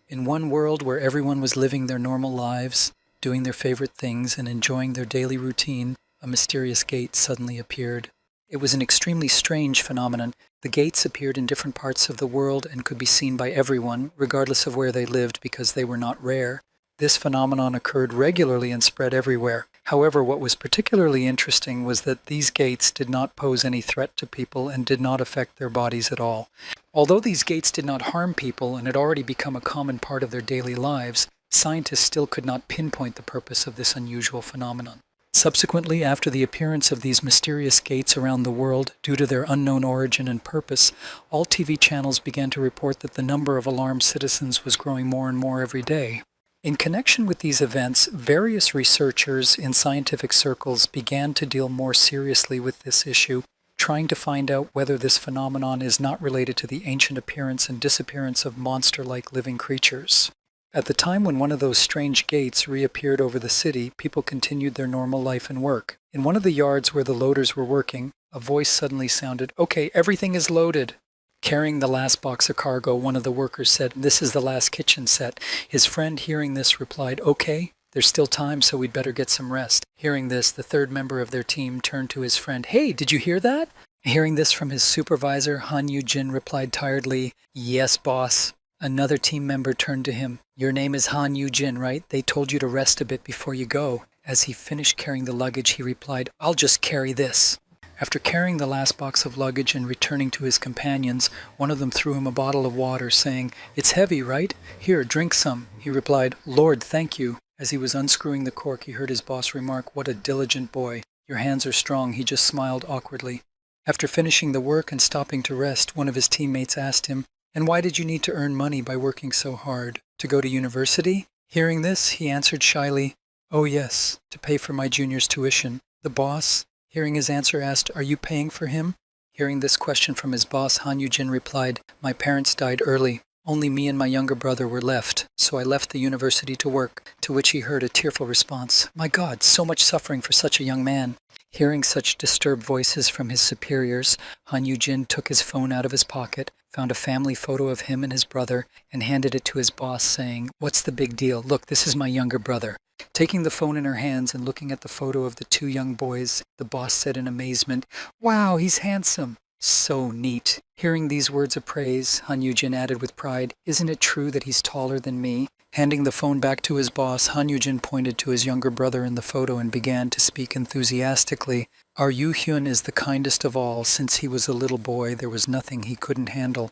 In one world where everyone was living their normal lives, doing their favorite things, and enjoying their daily routine, a mysterious gate suddenly appeared. It was an extremely strange phenomenon. The gates appeared in different parts of the world and could be seen by everyone, regardless of where they lived, because they were not rare. This phenomenon occurred regularly and spread everywhere. However, what was particularly interesting was that these gates did not pose any threat to people and did not affect their bodies at all. Although these gates did not harm people and had already become a common part of their daily lives, scientists still could not pinpoint the purpose of this unusual phenomenon. Subsequently, after the appearance of these mysterious gates around the world, due to their unknown origin and purpose, all TV channels began to report that the number of alarmed citizens was growing more and more every day. In connection with these events, various researchers in scientific circles began to deal more seriously with this issue, trying to find out whether this phenomenon is not related to the ancient appearance and disappearance of monster-like living creatures. At the time when one of those strange gates reappeared over the city, people continued their normal life and work. In one of the yards where the loaders were working, a voice suddenly sounded, "Okay, everything is loaded." Carrying the last box of cargo, one of the workers said, "This is the last kitchen set." His friend, hearing this, replied, "Okay, there's still time, so we'd better get some rest." Hearing this, the third member of their team turned to his friend, "Hey, did you hear that?" Hearing this from his supervisor, Han Yu-jin replied tiredly, "Yes, boss." Another team member turned to him. "Your name is Han Yu-jin, right? They told you to rest a bit before you go." As he finished carrying the luggage, he replied, "I'll just carry this." After carrying the last box of luggage and returning to his companions, one of them threw him a bottle of water, saying, "It's heavy, right? Here, drink some." He replied, "Lord, thank you." As he was unscrewing the cork, he heard his boss remark, "What a diligent boy. Your hands are strong." He just smiled awkwardly. After finishing the work and stopping to rest, one of his teammates asked him, "And why did you need to earn money by working so hard? To go to university?" Hearing this, he answered shyly, "Oh yes, to pay for my junior's tuition." The boss, hearing his answer, asked, "Are you paying for him?" Hearing this question from his boss, Han Yu-jin replied, "My parents died early. Only me and my younger brother were left, so I left the university to work." To which he heard a tearful response, "My God, so much suffering for such a young man." Hearing such disturbed voices from his superiors, Han Yu-jin took his phone out of his pocket, found a family photo of him and his brother, and handed it to his boss, saying, "What's the big deal? Look, this is my younger brother." Taking the phone in her hands and looking at the photo of the two young boys, the boss said in amazement, "Wow, he's handsome." "So neat." Hearing these words of praise, Han Yu-jin added with pride, "Isn't it true that he's taller than me?" Handing the phone back to his boss, Han Yu-jin pointed to his younger brother in the photo and began to speak enthusiastically. "Our Yu-hyun is the kindest of all. Since he was a little boy, there was nothing he couldn't handle."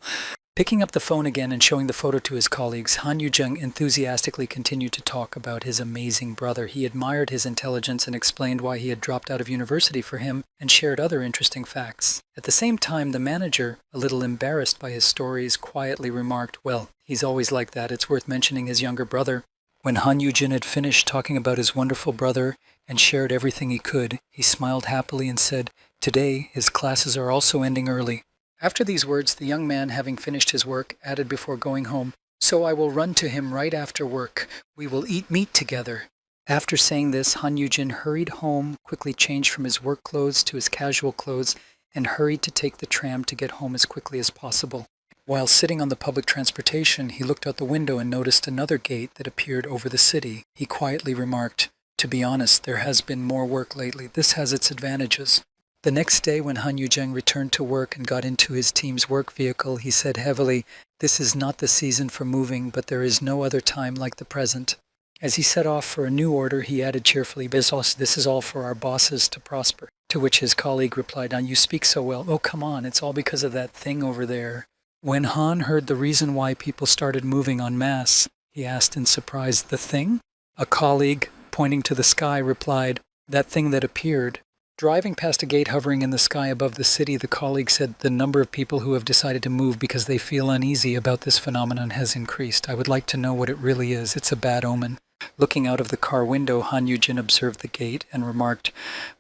Picking up the phone again and showing the photo to his colleagues, Han Yu-jung enthusiastically continued to talk about his amazing brother. He admired his intelligence and explained why he had dropped out of university for him and shared other interesting facts. At the same time, the manager, a little embarrassed by his stories, quietly remarked, "Well, he's always like that. It's worth mentioning his younger brother." When Han Yu-jin had finished talking about his wonderful brother and shared everything he could, he smiled happily and said, "Today, his classes are also ending early." After these words, the young man, having finished his work, added before going home, "So I will run to him right after work. We will eat meat together." After saying this, Han Yu-jin hurried home, quickly changed from his work clothes to his casual clothes, and hurried to take the tram to get home as quickly as possible. While sitting on the public transportation, he looked out the window and noticed another gate that appeared over the city. He quietly remarked, "To be honest, there has been more work lately. This has its advantages." The next day, when Han Yu-jung returned to work and got into his team's work vehicle, he said heavily, "This is not the season for moving, but there is no other time like the present." As he set off for a new order, he added cheerfully, "This is all for our bosses to prosper." To which his colleague replied, "Now you speak so well." "Oh, come on, it's all because of that thing over there." When Han heard the reason why people started moving en masse, he asked in surprise, "The thing?" A colleague, pointing to the sky, replied, "That thing that appeared." Driving past a gate hovering in the sky above the city, the colleague said, "The number of people who have decided to move because they feel uneasy about this phenomenon has increased. I would like to know what it really is. It's a bad omen." Looking out of the car window, Han Yu-jin observed the gate and remarked,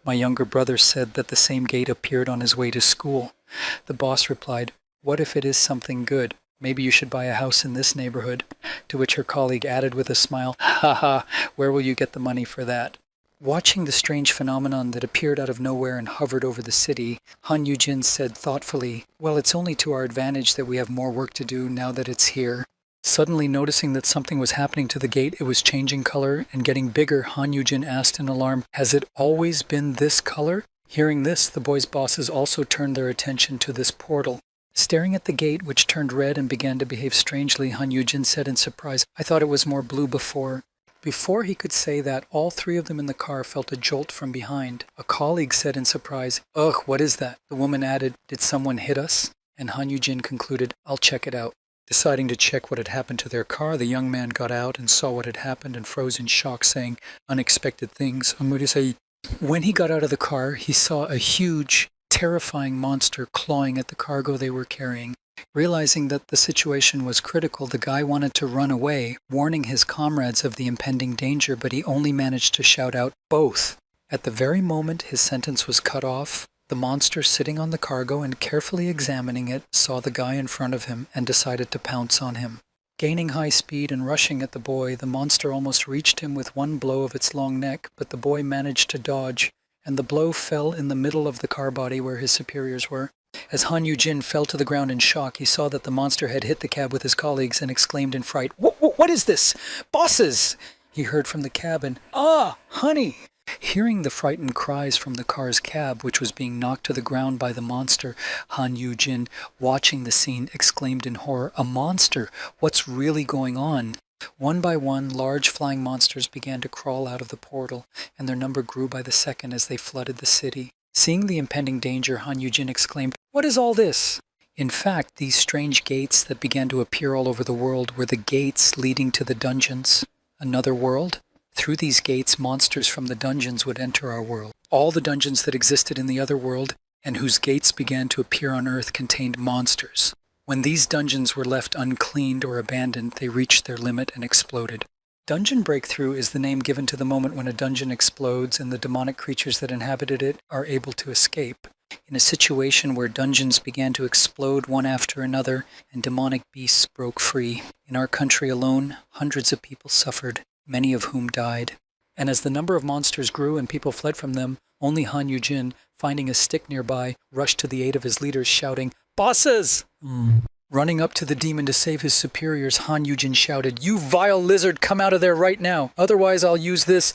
"My younger brother said that the same gate appeared on his way to school." The boss replied, "What if it is something good? Maybe you should buy a house in this neighborhood." To which her colleague added with a smile, "Ha ha, where will you get the money for that?" Watching the strange phenomenon that appeared out of nowhere and hovered over the city, Han Yu-jin said thoughtfully, "Well, it's only to our advantage that we have more work to do now that it's here." Suddenly noticing that something was happening to the gate, it was changing color and getting bigger, Han Yujin asked in alarm, "Has it always been this color?" Hearing this, the boys' bosses also turned their attention to this portal. Staring at the gate, which turned red and began to behave strangely, Han Yujin said in surprise, "I thought it was more blue before." Before he could say that, all three of them in the car felt a jolt from behind. A colleague said in surprise, "Ugh, what is that?" The woman added, "Did someone hit us?" And Han Yujin concluded, "I'll check it out." Deciding to check what had happened to their car, the young man got out and saw what had happened and froze in shock, saying unexpected things. When he got out of the car, he saw a huge, terrifying monster clawing at the cargo they were carrying. Realizing that the situation was critical, the guy wanted to run away, warning his comrades of the impending danger, but he only managed to shout out, "Both!" At the very moment his sentence was cut off, the monster sitting on the cargo and carefully examining it saw the guy in front of him and decided to pounce on him. Gaining high speed and rushing at the boy, the monster almost reached him with one blow of its long neck, but the boy managed to dodge, and the blow fell in the middle of the car body where his superiors were. As Han Yujin fell to the ground in shock, he saw that the monster had hit the cab with his colleagues and exclaimed in fright, What is this? Bosses!" He heard from the cabin, "Ah, honey!" Hearing the frightened cries from the car's cab, which was being knocked to the ground by the monster, Han Yujin, watching the scene, exclaimed in horror, "A monster! What's really going on?" One by one, large flying monsters began to crawl out of the portal, and their number grew by the second as they flooded the city. Seeing the impending danger, Han Yujin exclaimed, "What is all this?" In fact, these strange gates that began to appear all over the world were the gates leading to the dungeons. Another world? Through these gates, monsters from the dungeons would enter our world. All the dungeons that existed in the other world and whose gates began to appear on Earth contained monsters. When these dungeons were left uncleaned or abandoned, they reached their limit and exploded. Dungeon breakthrough is the name given to the moment when a dungeon explodes and the demonic creatures that inhabited it are able to escape. In a situation where dungeons began to explode one after another and demonic beasts broke free, in our country alone, hundreds of people suffered, many of whom died. And as the number of monsters grew and people fled from them, only Han Yujin, finding a stick nearby, rushed to the aid of his leaders, shouting, "Bosses!" Running up to the demon to save his superiors, Han Yujin shouted, "You vile lizard, come out of there right now, otherwise I'll use this."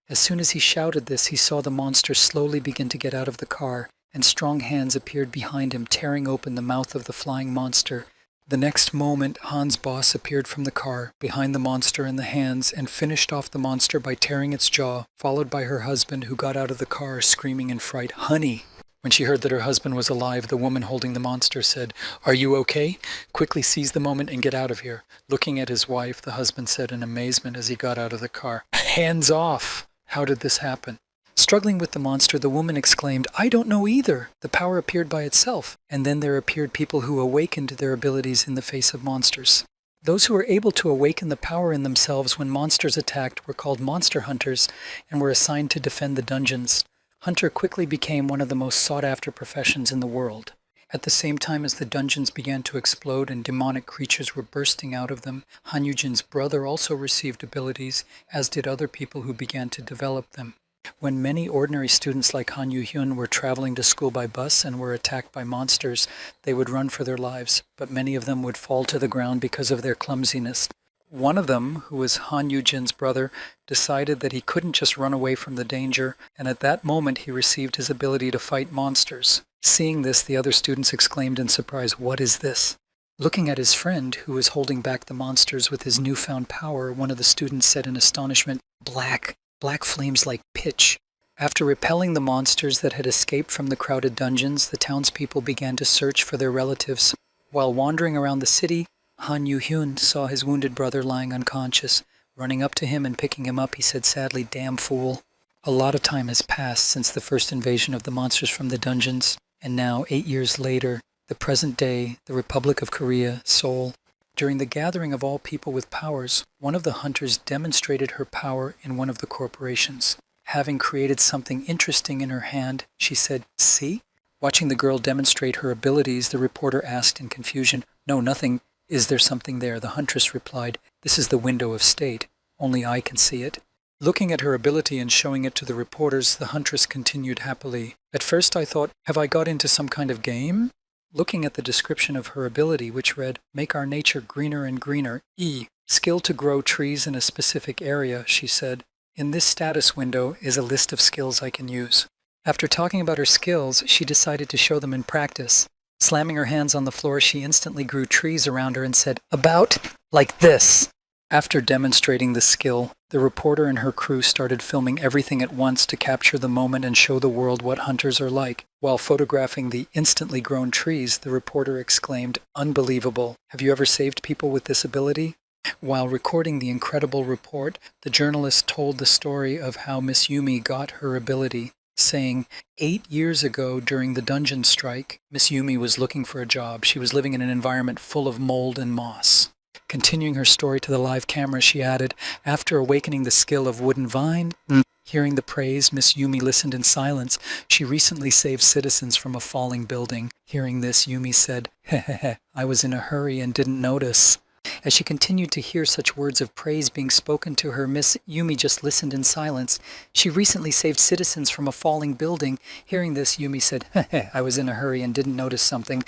As soon as he shouted this, he saw the monster slowly begin to get out of the car, and strong hands appeared behind him, tearing open the mouth of the flying monster. The next moment, Han's boss appeared from the car, behind the monster in the hands, and finished off the monster by tearing its jaw, followed by her husband, who got out of the car, screaming in fright, "Honey!" When she heard that her husband was alive, the woman holding the monster said, "Are you okay? Quickly seize the moment and get out of here." Looking at his wife, the husband said in amazement as he got out of the car, "Hands off! How did this happen?" Struggling with the monster, the woman exclaimed, "I don't know either. The power appeared by itself." And then there appeared people who awakened their abilities in the face of monsters. Those who were able to awaken the power in themselves when monsters attacked were called monster hunters and were assigned to defend the dungeons. Hunter quickly became one of the most sought-after professions in the world. At the same time as the dungeons began to explode and demonic creatures were bursting out of them, Han Yujin's brother also received abilities, as did other people who began to develop them. When many ordinary students like Han Yu-hyun were traveling to school by bus and were attacked by monsters, they would run for their lives, but many of them would fall to the ground because of their clumsiness. One of them, who was Han Yujin's brother, decided that he couldn't just run away from the danger, and at that moment he received his ability to fight monsters. Seeing this, the other students exclaimed in surprise, "What is this?" Looking at his friend, who was holding back the monsters with his newfound power, one of the students said in astonishment, Black flames like pitch." After repelling the monsters that had escaped from the crowded dungeons, the townspeople began to search for their relatives. While wandering around the city, Han Yu-hyun saw his wounded brother lying unconscious. Running up to him and picking him up, he said sadly, "Damn fool." A lot of time has passed since the first invasion of the monsters from the dungeons, and now, 8 years later, the present day, the Republic of Korea, Seoul. During the gathering of all people with powers, one of the hunters demonstrated her power in one of the corporations. Having created something interesting in her hand, she said, "See?" Watching the girl demonstrate her abilities, the reporter asked in confusion, "No, nothing. Is there something there?" The huntress replied, "This is the window of state. Only I can see it." Looking at her ability and showing it to the reporters, the huntress continued happily, "At first I thought, have I got into some kind of game? Looking at the description of her ability, which read, "Make our nature greener and greener, skill to grow trees in a specific area," she said, "In this status window is a list of skills I can use." After talking about her skills, she decided to show them in practice. Slamming her hands on the floor, she instantly grew trees around her and said, "About like this." After demonstrating the skill, the reporter and her crew started filming everything at once to capture the moment and show the world what hunters are like. While photographing the instantly grown trees, the reporter exclaimed, "Unbelievable. Have you ever saved people with this ability?" While recording the incredible report, the journalist told the story of how Miss Yumi got her ability, saying, 8 years ago during the dungeon strike, Miss Yumi was looking for a job. She was living in an environment full of mold and moss. Continuing her story to the live camera, she added, "After awakening the skill of wooden vine, hearing the praise, Miss Yumi listened in silence. She recently saved citizens from a falling building. Hearing this, Yumi said, 'Hehehe, I was in a hurry and didn't notice.'" As she continued to hear such words of praise being spoken to her, Miss Yumi just listened in silence. "She recently saved citizens from a falling building." Hearing this, Yumi said, "I was in a hurry and didn't notice something."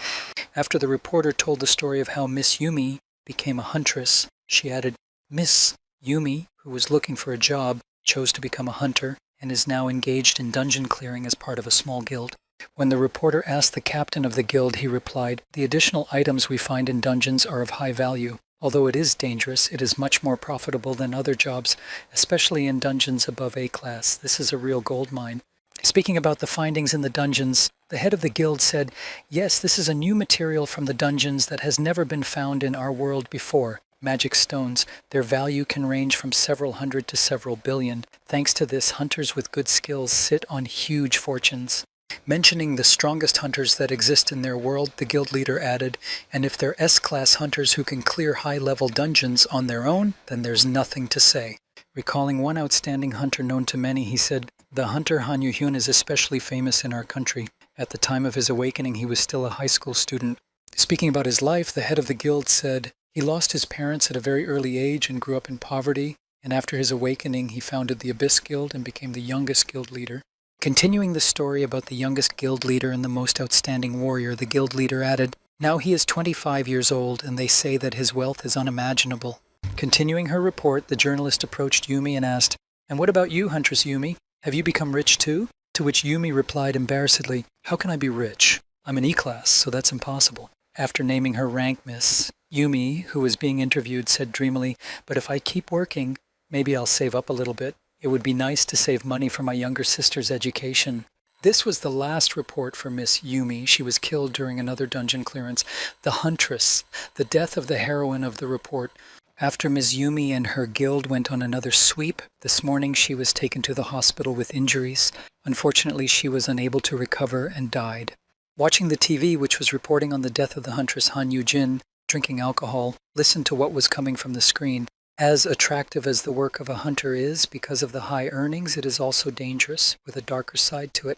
After the reporter told the story of how Miss Yumi became a huntress, she added, "Miss Yumi, who was looking for a job, chose to become a hunter and is now engaged in dungeon clearing as part of a small guild." When the reporter asked the captain of the guild, he replied, "The additional items we find in dungeons are of high value. Although it is dangerous, it is much more profitable than other jobs, especially in dungeons above A class. This is a real gold mine." Speaking about the findings in the dungeons, the head of the guild said, "Yes, this is a new material from the dungeons that has never been found in our world before. Magic stones. Their value can range from several hundred to several billion. Thanks to this, hunters with good skills sit on huge fortunes." Mentioning the strongest hunters that exist in their world, the guild leader added, "And if they're S-class hunters who can clear high-level dungeons on their own, then there's nothing to say." Recalling one outstanding hunter known to many, he said, "The hunter Han Yu-hyun is especially famous in our country. At the time of his awakening, he was still a high school student." Speaking about his life, the head of the guild said, "He lost his parents at a very early age and grew up in poverty, and after his awakening, he founded the Abyss Guild and became the youngest guild leader." Continuing the story about the youngest guild leader and the most outstanding warrior, the guild leader added, "Now he is 25 years old, and they say that his wealth is unimaginable." Continuing her report, the journalist approached Yumi and asked, "And what about you, Huntress Yumi? Have you become rich too?" To which Yumi replied embarrassedly, "How can I be rich? I'm an E-class, so that's impossible." After naming her rank, Miss Yumi, who was being interviewed, said dreamily, "But if I keep working, maybe I'll save up a little bit. It would be nice to save money for my younger sister's education." This was the last report for Miss Yumi. She was killed during another dungeon clearance. The Huntress, the death of the heroine of the report. After Ms. Yumi and her guild went on another sweep, this morning she was taken to the hospital with injuries. Unfortunately, she was unable to recover and died. Watching the TV, which was reporting on the death of the huntress Han Yu-jin, drinking alcohol, listened to what was coming from the screen. As attractive as the work of a hunter is, because of the high earnings, it is also dangerous, with a darker side to it.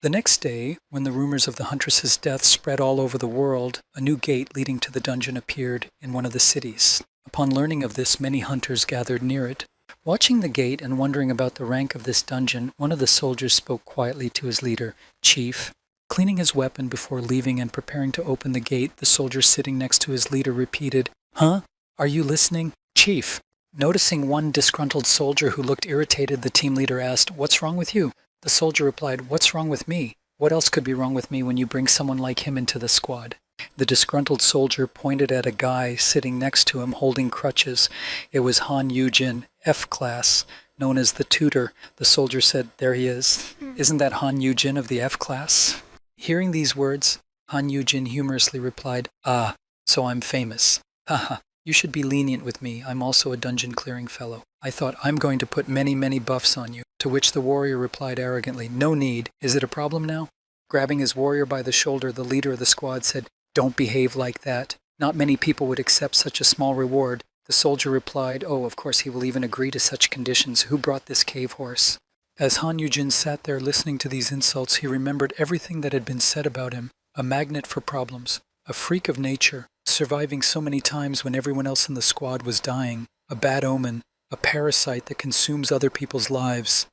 The next day, when the rumors of the huntress's death spread all over the world, a new gate leading to the dungeon appeared in one of the cities. Upon learning of this, many hunters gathered near it. Watching the gate and wondering about the rank of this dungeon, one of the soldiers spoke quietly to his leader, "Chief." Cleaning his weapon before leaving and preparing to open the gate, the soldier sitting next to his leader repeated, "Huh? Are you listening? Chief." Noticing one disgruntled soldier who looked irritated, the team leader asked, "What's wrong with you?" The soldier replied, "What's wrong with me? What else could be wrong with me when you bring someone like him into the squad?" The disgruntled soldier pointed at a guy sitting next to him holding crutches. It was Han Yu-jin, F-class, known as the tutor. The soldier said, "There he is. Isn't that Han Yu-jin of the F-class?" Hearing these words, Han Yu-jin humorously replied, "Ah, so I'm famous. Haha. You should be lenient with me. I'm also a dungeon clearing fellow. I thought I'm going to put many, many buffs on you." To which the warrior replied arrogantly, "No need. Is it a problem now?" Grabbing his warrior by the shoulder, the leader of the squad said, "Don't behave like that. Not many people would accept such a small reward." The soldier replied, "Oh, of course he will even agree to such conditions. Who brought this cave horse?" As Han Yu-jin sat there listening to these insults, he remembered everything that had been said about him. A magnet for problems. A freak of nature. Surviving so many times when everyone else in the squad was dying. A bad omen. A parasite that consumes other people's lives.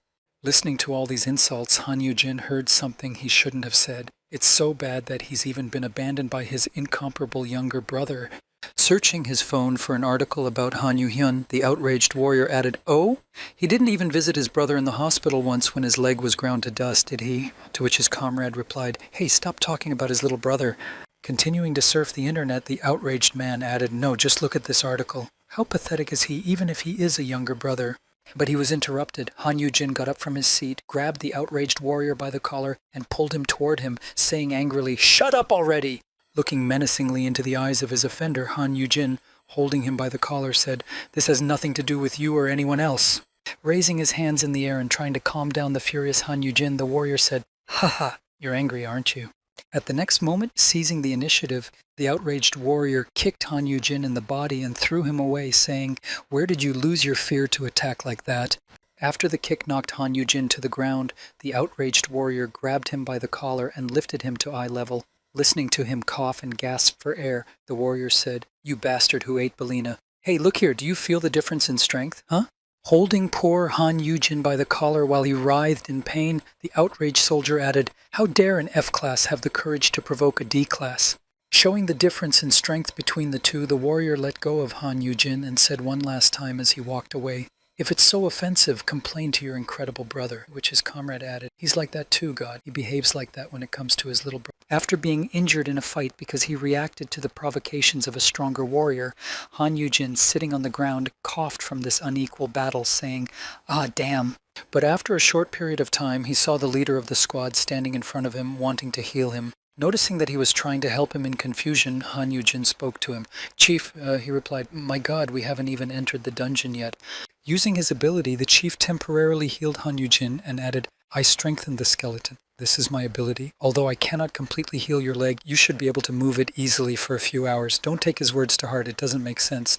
Listening to all these insults, Han Yu-jin heard something he shouldn't have said. It's so bad that he's even been abandoned by his incomparable younger brother. Searching his phone for an article about Han Yu-hyun, the outraged warrior added, "Oh, he didn't even visit his brother in the hospital once when his leg was ground to dust, did he?" To which his comrade replied, "Hey, stop talking about his little brother." Continuing to surf the internet, the outraged man added, "No, just look at this article. How pathetic is he, even if he is a younger brother?" But he was interrupted. Han Yu-jin got up from his seat, grabbed the outraged warrior by the collar, and pulled him toward him, saying angrily, "Shut up already!" Looking menacingly into the eyes of his offender, Han Yu-jin, holding him by the collar, said, "This has nothing to do with you or anyone else." Raising his hands in the air and trying to calm down the furious Han Yu-jin, the warrior said, "Haha, you're angry, aren't you?" At the next moment, seizing the initiative, the outraged warrior kicked Han Yu-jin in the body and threw him away, saying, "Where did you lose your fear to attack like that?" After the kick knocked Han Yu-jin to the ground, the outraged warrior grabbed him by the collar and lifted him to eye level. Listening to him cough and gasp for air, the warrior said, "You bastard who ate Belina. Hey, look here, do you feel the difference in strength, huh?" Holding poor Han Yu-jin by the collar while he writhed in pain, the outraged soldier added, "How dare an F-class have the courage to provoke a D-class?" Showing the difference in strength between the two, the warrior let go of Han Yu-jin and said one last time as he walked away, "If it's so offensive, complain to your incredible brother," which his comrade added, "He's like that too, God. He behaves like that when it comes to his little brother." After being injured in a fight because he reacted to the provocations of a stronger warrior, Han Yu-jin, sitting on the ground, coughed from this unequal battle, saying, "Ah, damn." But after a short period of time, he saw the leader of the squad standing in front of him, wanting to heal him. Noticing that he was trying to help him in confusion, Han Yu-jin spoke to him. "Chief," he replied, "My God, we haven't even entered the dungeon yet." Using his ability, the chief temporarily healed Han Yu-jin and added, "I strengthened the skeleton. This is my ability. Although I cannot completely heal your leg, you should be able to move it easily for a few hours. Don't take his words to heart. It doesn't make sense."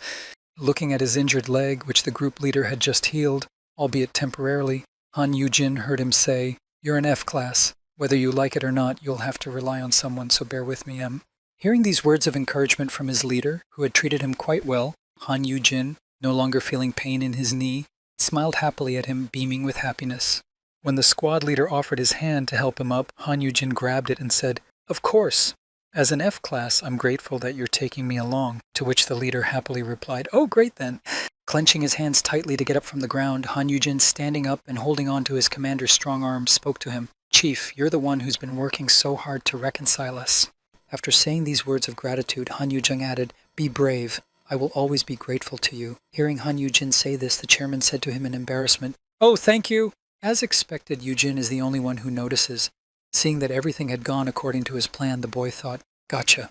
Looking at his injured leg, which the group leader had just healed, albeit temporarily, Han Yu-jin heard him say, "You're an F-class. Whether you like it or not, you'll have to rely on someone, so bear with me, Em." Hearing these words of encouragement from his leader, who had treated him quite well, Han Yu-jin, no longer feeling pain in his knee, smiled happily at him, beaming with happiness. When the squad leader offered his hand to help him up, Han Yu-jin grabbed it and said, "Of course. As an F-class, I'm grateful that you're taking me along," to which the leader happily replied, "Oh, great then." Clenching his hands tightly to get up from the ground, Han Yu-jin, standing up and holding on to his commander's strong arm, spoke to him, "Chief, you're the one who's been working so hard to reconcile us." After saying these words of gratitude, Han Yu-jin added, "Be brave. I will always be grateful to you." Hearing Han Yu-jin say this, the chairman said to him in embarrassment, "Oh, thank you." As expected, Yu-jin is the only one who notices. Seeing that everything had gone according to his plan, the boy thought, "Gotcha."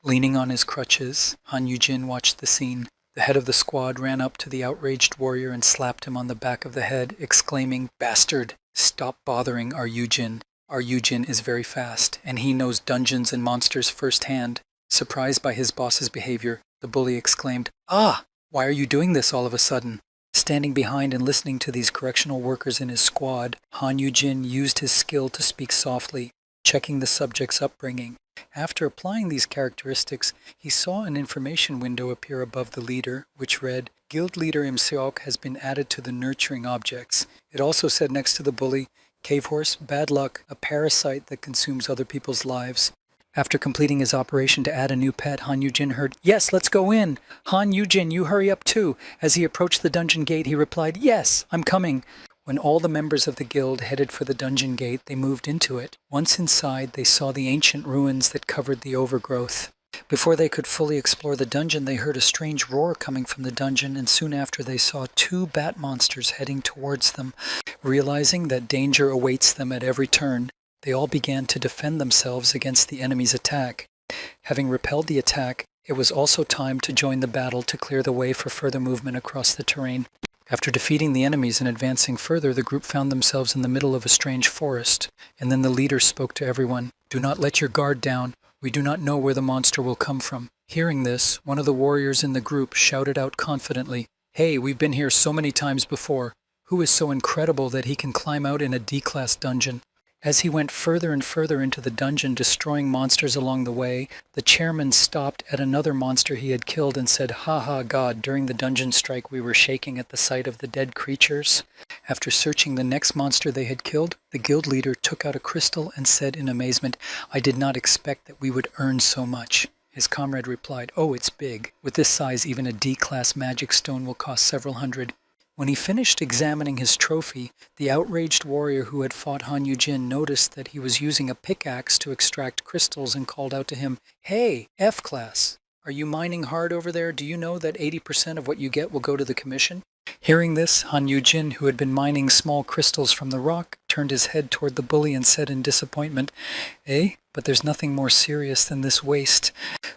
Leaning on his crutches, Han Yu-jin watched the scene. The head of the squad ran up to the outraged warrior and slapped him on the back of the head, exclaiming, "Bastard! Stop bothering our Yu-jin. Our Yu-jin is very fast, and he knows dungeons and monsters firsthand." Surprised by his boss's behavior, the bully exclaimed, "Ah! Why are you doing this all of a sudden?" Standing behind and listening to these correctional workers in his squad, Han Yu-jin used his skill to speak softly, checking the subject's upbringing. After applying these characteristics, he saw an information window appear above the leader, which read, "Guild leader Im Seok has been added to the nurturing objects." It also said next to the bully, "Cave horse, bad luck, a parasite that consumes other people's lives." After completing his operation to add a new pet, Han Yu-jin heard, "Yes, let's go in. Han Yu-jin, you hurry up too." As he approached the dungeon gate, he replied, "Yes, I'm coming." When all the members of the guild headed for the dungeon gate, they moved into it. Once inside, they saw the ancient ruins that covered the overgrowth. Before they could fully explore the dungeon, they heard a strange roar coming from the dungeon, and soon after they saw two bat monsters heading towards them. Realizing that danger awaits them at every turn, they all began to defend themselves against the enemy's attack. Having repelled the attack, it was also time to join the battle to clear the way for further movement across the terrain. After defeating the enemies and advancing further, the group found themselves in the middle of a strange forest, and then the leader spoke to everyone, "Do not let your guard down. We do not know where the monster will come from." Hearing this, one of the warriors in the group shouted out confidently, "Hey, we've been here so many times before. Who is so incredible that he can climb out in a D-class dungeon?" As he went further and further into the dungeon, destroying monsters along the way, the chairman stopped at another monster he had killed and said, "Ha ha, God, during the dungeon strike we were shaking at the sight of the dead creatures." After searching the next monster they had killed, the guild leader took out a crystal and said in amazement, "I did not expect that we would earn so much." His comrade replied, "Oh, it's big. With this size, even a D-class magic stone will cost several hundred." When he finished examining his trophy, the outraged warrior who had fought Han Yu-jin noticed that he was using a pickaxe to extract crystals and called out to him, "Hey, F-class, are you mining hard over there? Do you know that 80% of what you get will go to the commission?" Hearing this, Han Yu-jin, who had been mining small crystals from the rock, turned his head toward the bully and said in disappointment, But there's nothing more serious than this waste."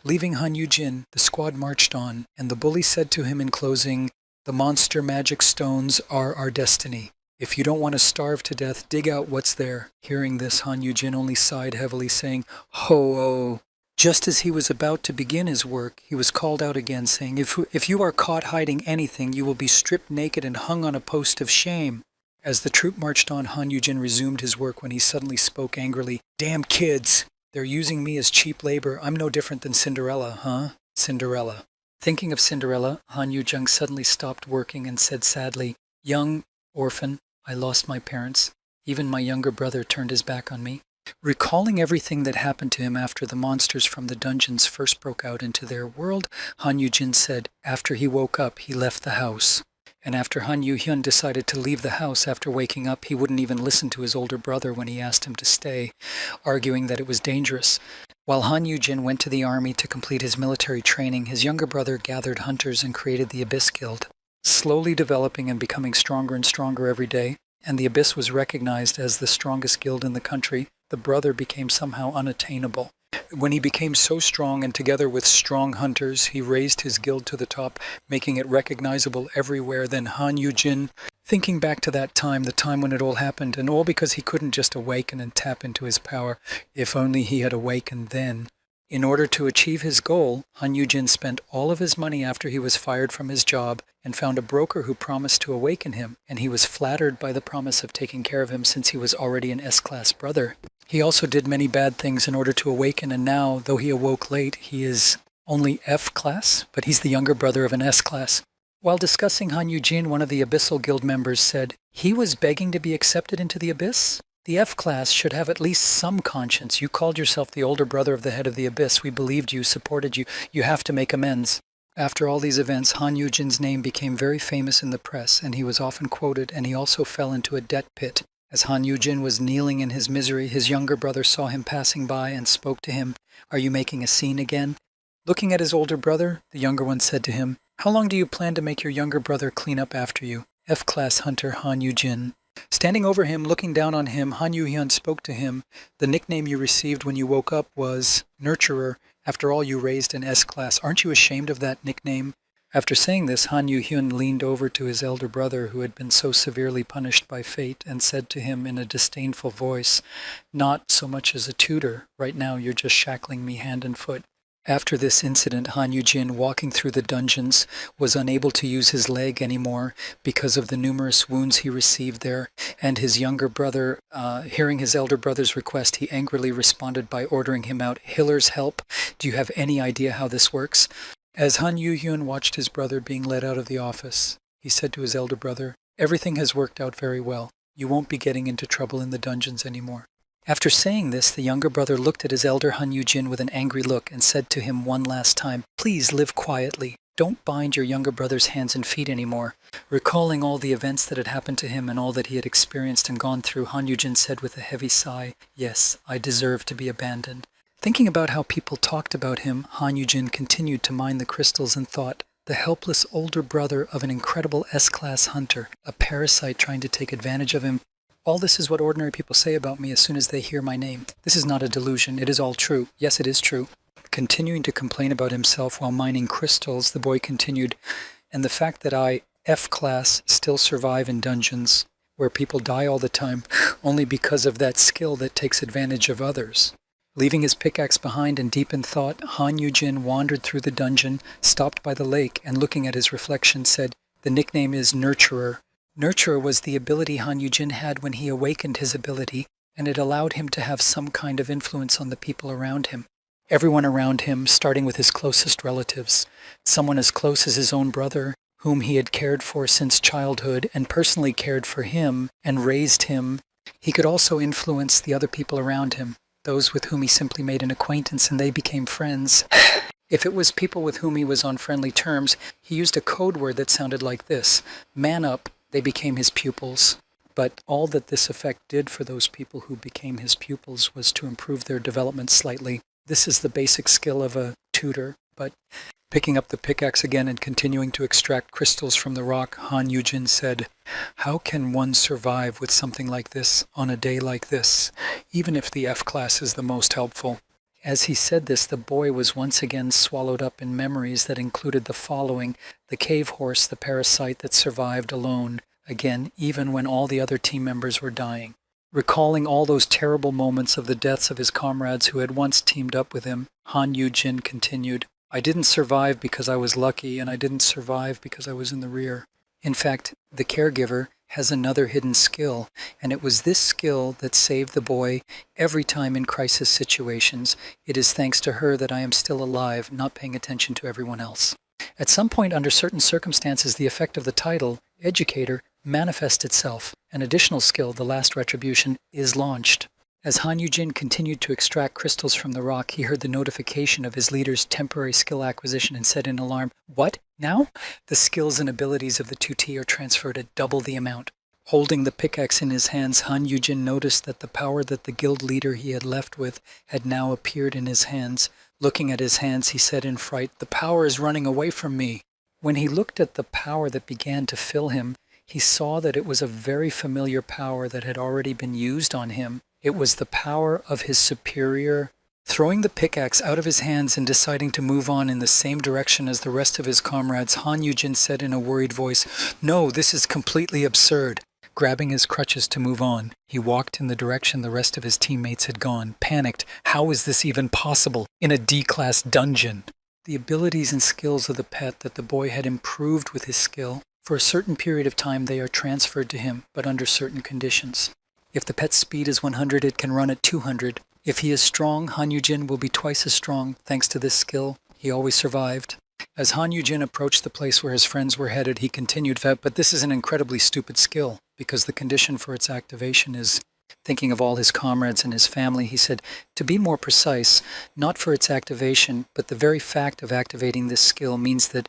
Leaving Han Yu-jin, the squad marched on, and the bully said to him in closing, "The monster magic stones are our destiny. If you don't want to starve to death, dig out what's there." Hearing this, Han Yu-jin only sighed heavily, saying, "Ho-oh." Just as he was about to begin his work, he was called out again, saying, If you are caught hiding anything, you will be stripped naked and hung on a post of shame." As the troop marched on, Han Yu-jin resumed his work when he suddenly spoke angrily, "Damn kids! They're using me as cheap labor. I'm no different than Cinderella, huh? Cinderella." Thinking of Cinderella, Han Yu-jin suddenly stopped working and said sadly, "Young orphan, I lost my parents. Even my younger brother turned his back on me." Recalling everything that happened to him after the monsters from the dungeons first broke out into their world, Han Yu-jin said after he woke up, he left the house. And after Han Yu-hyun decided to leave the house after waking up, he wouldn't even listen to his older brother when he asked him to stay, arguing that it was dangerous. While Han Yu-jin went to the army to complete his military training, his younger brother gathered hunters and created the Abyss Guild, slowly developing and becoming stronger and stronger every day, and the Abyss was recognized as the strongest guild in the country. The brother became somehow unattainable. When he became so strong and together with strong hunters, he raised his guild to the top, making it recognizable everywhere. Then Han Yu-jin, thinking back to that time, the time when it all happened, and all because he couldn't just awaken and tap into his power. If only he had awakened then. In order to achieve his goal, Han Yu-jin spent all of his money after he was fired from his job and found a broker who promised to awaken him, and he was flattered by the promise of taking care of him since he was already an S-class brother. He also did many bad things in order to awaken, and now, though he awoke late, he is only F-class, but he's the younger brother of an S-class. While discussing Han Yu-jin, one of the Abyssal Guild members said, "He was begging to be accepted into the Abyss? The F-class should have at least some conscience. You called yourself the older brother of the head of the Abyss. We believed you, supported you. You have to make amends." After all these events, Han Yu-jin's name became very famous in the press, and he was often quoted, and he also fell into a debt pit. As Han Yu-jin was kneeling in his misery, his younger brother saw him passing by and spoke to him, "Are you making a scene again?" Looking at his older brother, the younger one said to him, "How long do you plan to make your younger brother clean up after you?" F-class hunter Han Yu-jin. Standing over him, looking down on him, Han Yu-hyun spoke to him. "The nickname you received when you woke up was Nurturer. After all, you raised an S-class. Aren't you ashamed of that nickname?" After saying this, Han Yu-hyun leaned over to his elder brother, who had been so severely punished by fate, and said to him in a disdainful voice, "Not so much as a tutor. Right now you're just shackling me hand and foot." After this incident, Han Yu-jin, walking through the dungeons, was unable to use his leg anymore because of the numerous wounds he received there, and his younger brother, hearing his elder brother's request, he angrily responded by ordering him out. "Hiller's help? Do you have any idea how this works?" As Han Yu-hyun watched his brother being led out of the office, he said to his elder brother, "Everything has worked out very well. You won't be getting into trouble in the dungeons anymore." After saying this, the younger brother looked at his elder Han Yu-jin with an angry look and said to him one last time, "Please live quietly. Don't bind your younger brother's hands and feet anymore." Recalling all the events that had happened to him and all that he had experienced and gone through, Han Yu-jin said with a heavy sigh, "Yes, I deserve to be abandoned." Thinking about how people talked about him, Han Yu-jin continued to mine the crystals and thought, the helpless older brother of an incredible S-class hunter, a parasite trying to take advantage of him. All this is what ordinary people say about me as soon as they hear my name. This is not a delusion. It is all true. Yes, it is true. Continuing to complain about himself while mining crystals, the boy continued, "And the fact that I, F-class, still survive in dungeons, where people die all the time, only because of that skill that takes advantage of others." Leaving his pickaxe behind and deep in thought, Han Yu-jin wandered through the dungeon, stopped by the lake, and looking at his reflection said, "The nickname is Nurturer." Nurturer was the ability Han Yu-jin had when he awakened his ability, and it allowed him to have some kind of influence on the people around him. Everyone around him, starting with his closest relatives, someone as close as his own brother, whom he had cared for since childhood and personally cared for him and raised him. He could also influence the other people around him, those with whom he simply made an acquaintance and they became friends. If it was people with whom he was on friendly terms, he used a code word that sounded like this: man up, they became his pupils. But all that this effect did for those people who became his pupils was to improve their development slightly. This is the basic skill of a tutor, but picking up the pickaxe again and continuing to extract crystals from the rock, Han Yujin said, "How can one survive with something like this on a day like this, even if the F class is the most helpful?" As he said this, the boy was once again swallowed up in memories that included the following: the cave horse, the parasite that survived alone, again, even when all the other team members were dying. Recalling all those terrible moments of the deaths of his comrades who had once teamed up with him, Han Yujin continued, "I didn't survive because I was lucky, and I didn't survive because I was in the rear." In fact, the caregiver has another hidden skill, and it was this skill that saved the boy every time in crisis situations. It is thanks to her that I am still alive, not paying attention to everyone else. At some point, under certain circumstances, the effect of the title, Educator, manifests itself. An additional skill, the Last Retribution, is launched. As Han Yujin continued to extract crystals from the rock, he heard the notification of his leader's temporary skill acquisition and said in alarm, "What? Now?" The skills and abilities of the 2T are transferred at double the amount. Holding the pickaxe in his hands, Han Yujin noticed that the power that the guild leader he had left with had now appeared in his hands. Looking at his hands, he said in fright, "The power is running away from me." When he looked at the power that began to fill him, he saw that it was a very familiar power that had already been used on him. It was the power of his superior. Throwing the pickaxe out of his hands and deciding to move on in the same direction as the rest of his comrades, Han Yujin said in a worried voice, "No, this is completely absurd." Grabbing his crutches to move on, he walked in the direction the rest of his teammates had gone, panicked. How is this even possible in a D-class dungeon? The abilities and skills of the pet that the boy had improved with his skill, for a certain period of time they are transferred to him, but under certain conditions. If the pet's speed is 100, it can run at 200. If he is strong, Han Yujin will be twice as strong. Thanks to this skill, he always survived. As Han Yujin approached the place where his friends were headed, he continued, "But this is an incredibly stupid skill, because the condition for its activation is..." Thinking of all his comrades and his family, he said, "To be more precise, not for its activation, but the very fact of activating this skill means that..."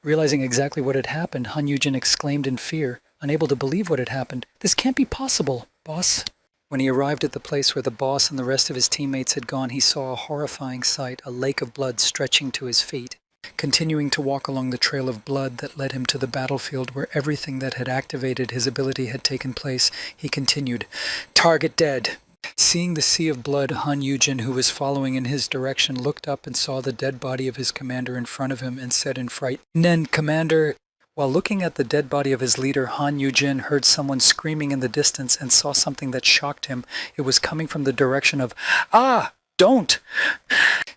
Realizing exactly what had happened, Han Yujin exclaimed in fear, unable to believe what had happened. "This can't be possible, boss." When he arrived at the place where the boss and the rest of his teammates had gone, he saw a horrifying sight, a lake of blood stretching to his feet. Continuing to walk along the trail of blood that led him to the battlefield where everything that had activated his ability had taken place, he continued, "Target dead." Seeing the sea of blood, Han Yujin, who was following in his direction, looked up and saw the dead body of his commander in front of him and said in fright, "Nen, Commander!" While looking at the dead body of his leader, Han Yujin heard someone screaming in the distance and saw something that shocked him. It was coming from the direction of, "Ah! Don't!"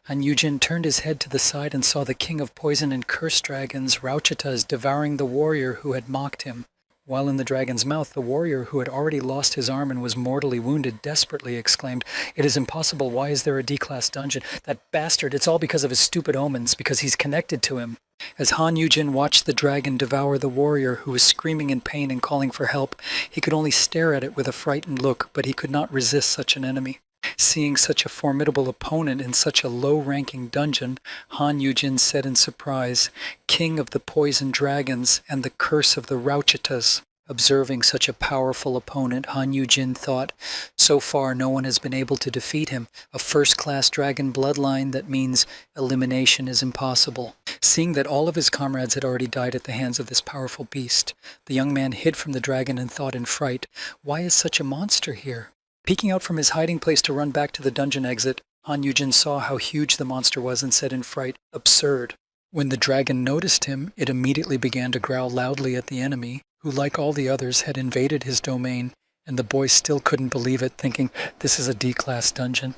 Han Yujin turned his head to the side and saw the king of poison and curse dragons, Rauchitas, devouring the warrior who had mocked him. While in the dragon's mouth, the warrior, who had already lost his arm and was mortally wounded, desperately exclaimed, "It is impossible. Why is there a D-class dungeon? That bastard, it's all because of his stupid omens, because he's connected to him." As Han Yujin watched the dragon devour the warrior, who was screaming in pain and calling for help, he could only stare at it with a frightened look, but he could not resist such an enemy. Seeing such a formidable opponent in such a low-ranking dungeon, Han Yujin said in surprise, "King of the poison dragons and the curse of the Rauchitas." Observing such a powerful opponent, Han Yujin thought, "So far no one has been able to defeat him. A first-class dragon bloodline, that means elimination is impossible." Seeing that all of his comrades had already died at the hands of this powerful beast, the young man hid from the dragon and thought in fright, "Why is such a monster here?" Peeking out from his hiding place to run back to the dungeon exit, Han Yujin saw how huge the monster was and said in fright, "Absurd." When the dragon noticed him, it immediately began to growl loudly at the enemy, who, like all the others, had invaded his domain, and the boy still couldn't believe it, thinking, "This is a D-class dungeon."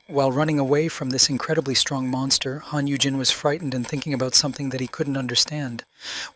While running away from this incredibly strong monster, Han Yujin was frightened and thinking about something that he couldn't understand.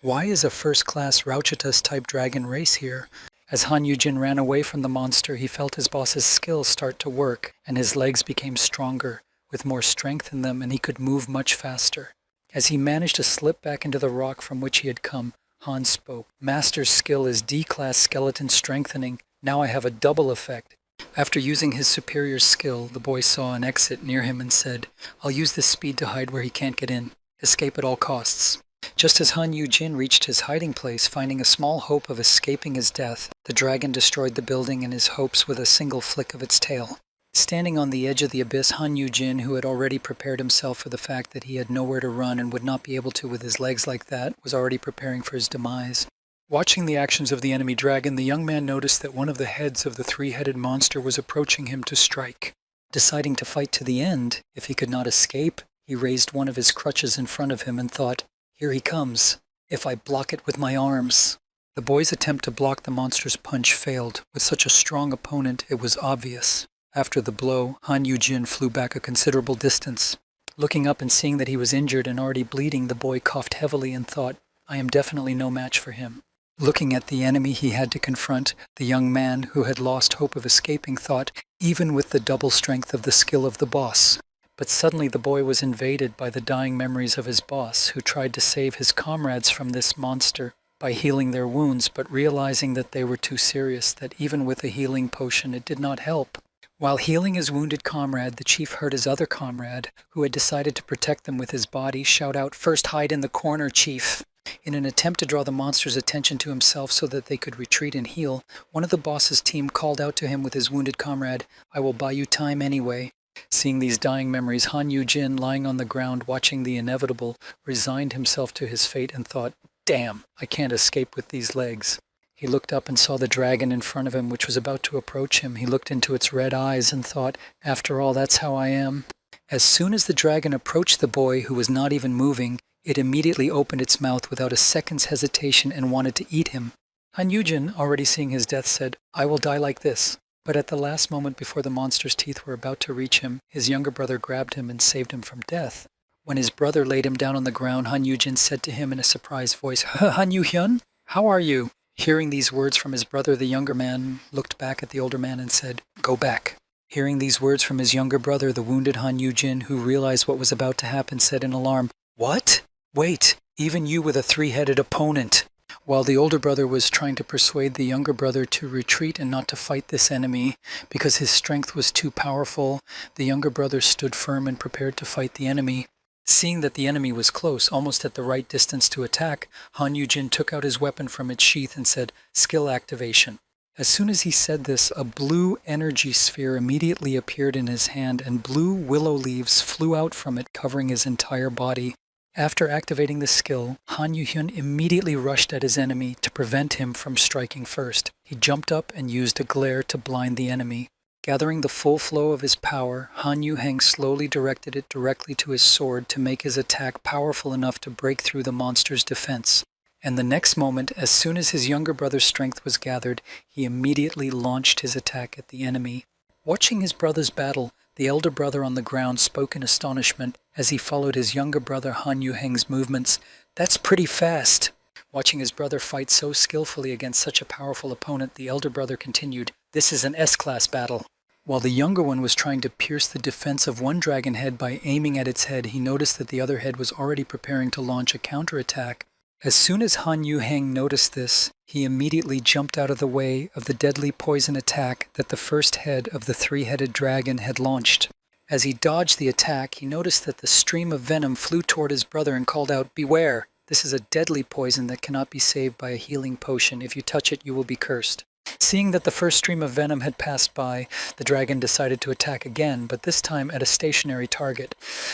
Why is a first-class Rauchitas-type dragon race here? As Han Yujin ran away from the monster, he felt his boss's skills start to work, and his legs became stronger, with more strength in them, and he could move much faster. As he managed to slip back into the rock from which he had come, Han spoke. Master's skill is D-class skeleton strengthening. Now I have a double effect. After using his superior skill, the boy saw an exit near him and said, I'll use this speed to hide where he can't get in. Escape at all costs. Just as Han Yujin reached his hiding place, finding a small hope of escaping his death, the dragon destroyed the building and his hopes with a single flick of its tail. Standing on the edge of the abyss, Han Yujin, who had already prepared himself for the fact that he had nowhere to run and would not be able to with his legs like that, was already preparing for his demise. Watching the actions of the enemy dragon, the young man noticed that one of the heads of the three-headed monster was approaching him to strike. Deciding to fight to the end, if he could not escape, he raised one of his crutches in front of him and thought, Here he comes, if I block it with my arms. The boy's attempt to block the monster's punch failed. With such a strong opponent, it was obvious. After the blow, Han Yujin flew back a considerable distance. Looking up and seeing that he was injured and already bleeding, the boy coughed heavily and thought, I am definitely no match for him. Looking at the enemy he had to confront, the young man, who had lost hope of escaping, thought, even with the double strength of the skill of the boss. But suddenly the boy was invaded by the dying memories of his boss, who tried to save his comrades from this monster by healing their wounds, but realizing that they were too serious, that even with a healing potion it did not help. While healing his wounded comrade, the chief heard his other comrade, who had decided to protect them with his body, shout out, First hide in the corner, chief. In an attempt to draw the monster's attention to himself so that they could retreat and heal, one of the boss's team called out to him with his wounded comrade, I will buy you time anyway. Seeing these dying memories, Han Yujin, lying on the ground watching the inevitable, resigned himself to his fate and thought, Damn, I can't escape with these legs. He looked up and saw the dragon in front of him, which was about to approach him. He looked into its red eyes and thought, After all, that's how I am. As soon as the dragon approached the boy, who was not even moving, it immediately opened its mouth without a second's hesitation and wanted to eat him. Han Yujin, already seeing his death, said, I will die like this. But at the last moment before the monster's teeth were about to reach him, his younger brother grabbed him and saved him from death. When his brother laid him down on the ground, Han Yujin said to him in a surprised voice, Han Yu-hyun, how are you? Hearing these words from his brother, the younger man looked back at the older man and said, Go back. Hearing these words from his younger brother, the wounded Han Yujin, who realized what was about to happen, said in alarm, What? Wait, even you with a three-headed opponent. While the older brother was trying to persuade the younger brother to retreat and not to fight this enemy, because his strength was too powerful, the younger brother stood firm and prepared to fight the enemy. Seeing that the enemy was close, almost at the right distance to attack, Han Yujin took out his weapon from its sheath and said, Skill activation. As soon as he said this, a blue energy sphere immediately appeared in his hand, and blue willow leaves flew out from it, covering his entire body. After activating the skill, Han Yu-hyun immediately rushed at his enemy to prevent him from striking first. He jumped up and used a glare to blind the enemy. Gathering the full flow of his power, Han Yu-hang slowly directed it directly to his sword to make his attack powerful enough to break through the monster's defense. And the next moment, as soon as his younger brother's strength was gathered, he immediately launched his attack at the enemy. Watching his brother's battle, the elder brother on the ground spoke in astonishment as he followed his younger brother Han Yu-hang's movements. That's pretty fast. Watching his brother fight so skillfully against such a powerful opponent, the elder brother continued, This is an S-class battle. While the younger one was trying to pierce the defense of one dragon head by aiming at its head, he noticed that the other head was already preparing to launch a counterattack. As soon as Han Yu-hang noticed this, he immediately jumped out of the way of the deadly poison attack that the first head of the three-headed dragon had launched. As he dodged the attack, he noticed that the stream of venom flew toward his brother and called out, Beware! This is a deadly poison that cannot be saved by a healing potion. If you touch it, you will be cursed. Seeing that the first stream of venom had passed by, the dragon decided to attack again, but this time at a stationary target.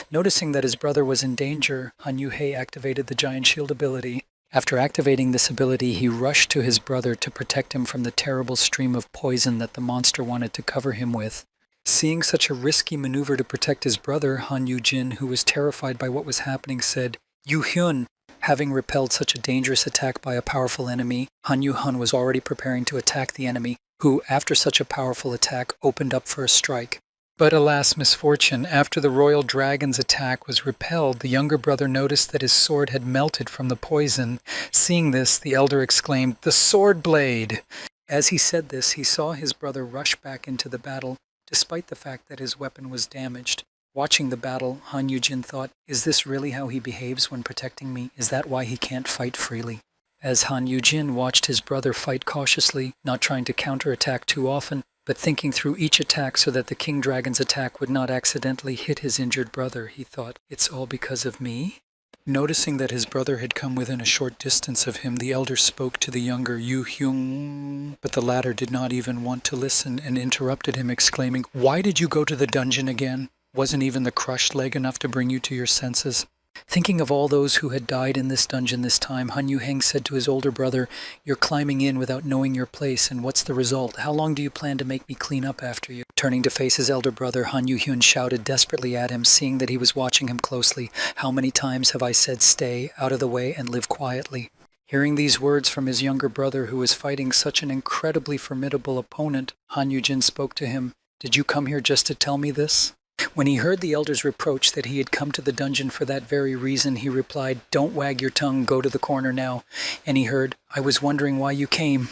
Noticing that his brother was in danger, Han Yu-hei activated the giant shield ability. After activating this ability, he rushed to his brother to protect him from the terrible stream of poison that the monster wanted to cover him with. Seeing such a risky maneuver to protect his brother, Han Yujin, who was terrified by what was happening, said, Yu-hyun. Having repelled such a dangerous attack by a powerful enemy, Han Yu-hyun was already preparing to attack the enemy, who, after such a powerful attack, opened up for a strike. But alas, misfortune, after the royal dragon's attack was repelled, the younger brother noticed that his sword had melted from the poison. Seeing this, the elder exclaimed, The sword blade! As he said this, he saw his brother rush back into the battle, despite the fact that his weapon was damaged. Watching the battle, Han Yujin thought, is this really how he behaves when protecting me? Is that why he can't fight freely? As Han Yujin watched his brother fight cautiously, not trying to counterattack too often, but thinking through each attack so that the King Dragon's attack would not accidentally hit his injured brother, he thought, it's all because of me? Noticing that his brother had come within a short distance of him, the elder spoke to the younger Yu Hyung, but the latter did not even want to listen and interrupted him, exclaiming, "Why did you go to the dungeon again? Wasn't even the crushed leg enough to bring you to your senses?" Thinking of all those who had died in this dungeon this time, Han Yu-heng said to his older brother, "You're climbing in without knowing your place, and what's the result? How long do you plan to make me clean up after you?" Turning to face his elder brother, Han Yu-hyun shouted desperately at him, seeing that he was watching him closely. "How many times have I said stay, out of the way, and live quietly?" Hearing these words from his younger brother, who was fighting such an incredibly formidable opponent, Han Yu-jin spoke to him, "Did you come here just to tell me this?" When he heard the elder's reproach that he had come to the dungeon for that very reason, he replied, "Don't wag your tongue, go to the corner now." And he heard, "I was wondering why you came."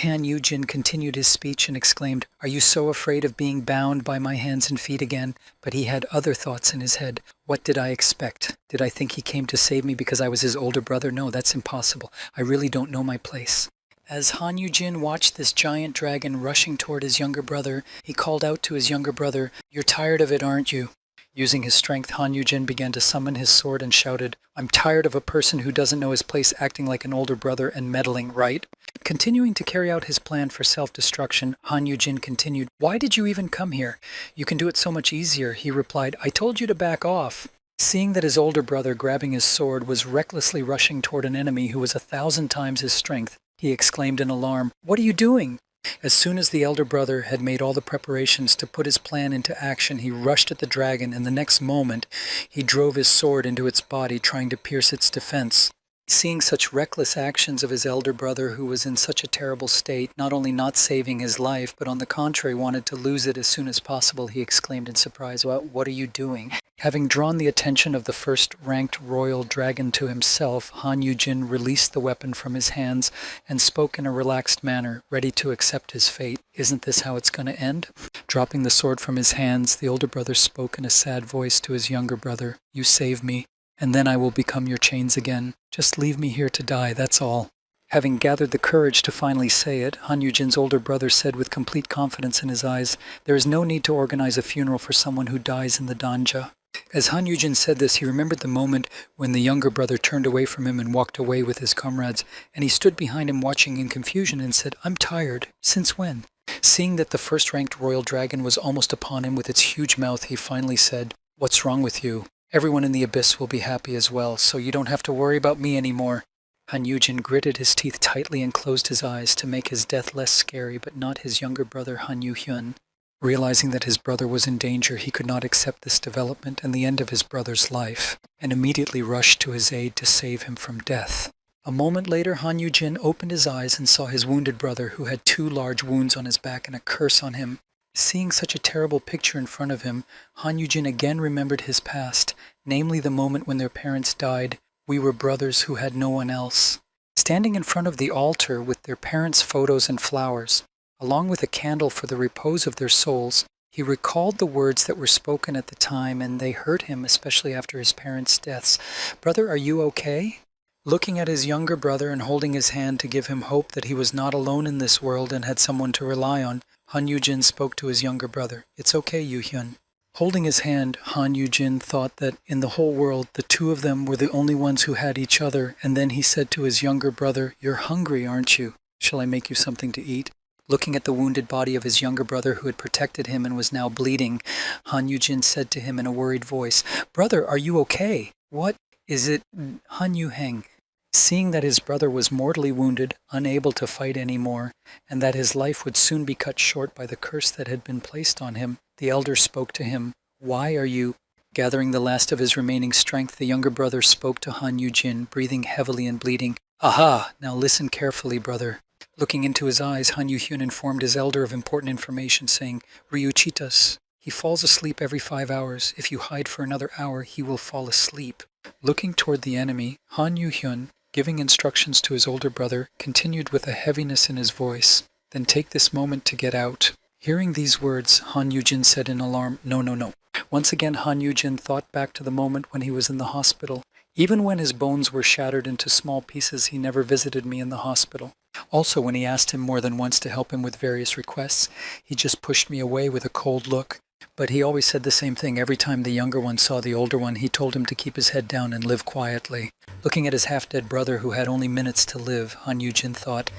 Han Yu-jin continued his speech and exclaimed, "Are you so afraid of being bound by my hands and feet again?" But he had other thoughts in his head. What did I expect? Did I think he came to save me because I was his older brother? No, that's impossible. I really don't know my place. As Han Yu-jin watched this giant dragon rushing toward his younger brother, he called out to his younger brother, "You're tired of it, aren't you?" Using his strength, Han Yu-jin began to summon his sword and shouted, "I'm tired of a person who doesn't know his place acting like an older brother and meddling, right?" Continuing to carry out his plan for self-destruction, Han Yu-jin continued, "Why did you even come here? You can do it so much easier." He replied, "I told you to back off." Seeing that his older brother, grabbing his sword, was recklessly rushing toward an enemy who was 1,000 times his strength, he exclaimed in alarm, "What are you doing?" As soon as the elder brother had made all the preparations to put his plan into action, he rushed at the dragon, and the next moment he drove his sword into its body, trying to pierce its defense. Seeing such reckless actions of his elder brother, who was in such a terrible state, not only not saving his life, but on the contrary wanted to lose it as soon as possible, he exclaimed in surprise, "Well, what are you doing?" Having drawn the attention of the first-ranked royal dragon to himself, Han Yu-jin released the weapon from his hands and spoke in a relaxed manner, ready to accept his fate. "Isn't this how it's going to end?" Dropping the sword from his hands, the older brother spoke in a sad voice to his younger brother, "You save me, and then I will become your chains again. Just leave me here to die, that's all." Having gathered the courage to finally say it, Han Yu-jin's older brother said with complete confidence in his eyes, "There is no need to organize a funeral for someone who dies in the danja." As Han Yu-jin said this, he remembered the moment when the younger brother turned away from him and walked away with his comrades, and he stood behind him watching in confusion and said, "I'm tired. Since when?" Seeing that the first-ranked royal dragon was almost upon him with its huge mouth, he finally said, "What's wrong with you? Everyone in the abyss will be happy as well, so you don't have to worry about me anymore." Han Yu-jin gritted his teeth tightly and closed his eyes to make his death less scary, but not his younger brother Han Yu-hyun. Realizing that his brother was in danger, he could not accept this development and the end of his brother's life, and immediately rushed to his aid to save him from death. A moment later, Han Yu-jin opened his eyes and saw his wounded brother, who had 2 large wounds on his back and a curse on him. Seeing such a terrible picture in front of him, Han Yu-jin again remembered his past, namely the moment when their parents died. We were brothers who had no one else. Standing in front of the altar with their parents' photos and flowers, along with a candle for the repose of their souls, he recalled the words that were spoken at the time, and they hurt him, especially after his parents' deaths. "Brother, are you okay?" Looking at his younger brother and holding his hand to give him hope that he was not alone in this world and had someone to rely on, Han Yu-jin spoke to his younger brother. "It's okay, Yu-hyun." Holding his hand, Han Yu-jin thought that in the whole world, the 2 of them were the only ones who had each other, and then he said to his younger brother, "You're hungry, aren't you? Shall I make you something to eat?" Looking at the wounded body of his younger brother who had protected him and was now bleeding, Han Yu-jin said to him in a worried voice, "Brother, are you okay? What is it?" Han Yu-heng, seeing that his brother was mortally wounded, unable to fight anymore, and that his life would soon be cut short by the curse that had been placed on him, the elder spoke to him. "Why are you—" Gathering the last of his remaining strength, the younger brother spoke to Han Yu-jin, breathing heavily and bleeding. "Aha! Now listen carefully, brother." Looking into his eyes, Han Yu-hyun informed his elder of important information, saying, "Ryuchitas, he falls asleep every 5 hours. If you hide for another hour, he will fall asleep." Looking toward the enemy, Han Yu-hyun, giving instructions to his older brother, continued with a heaviness in his voice. Then take this moment to get out. Hearing these words, Han Yujin said in alarm, "No, no, no." Once again, Han Yujin thought back to the moment when he was in the hospital. Even when his bones were shattered into small pieces, he never visited me in the hospital. Also, when he asked him more than once to help him with various requests, he just pushed me away with a cold look. But he always said the same thing. Every time the younger one saw the older one, he told him to keep his head down and live quietly. Looking at his half-dead brother who had only minutes to live, Han Yujin thought,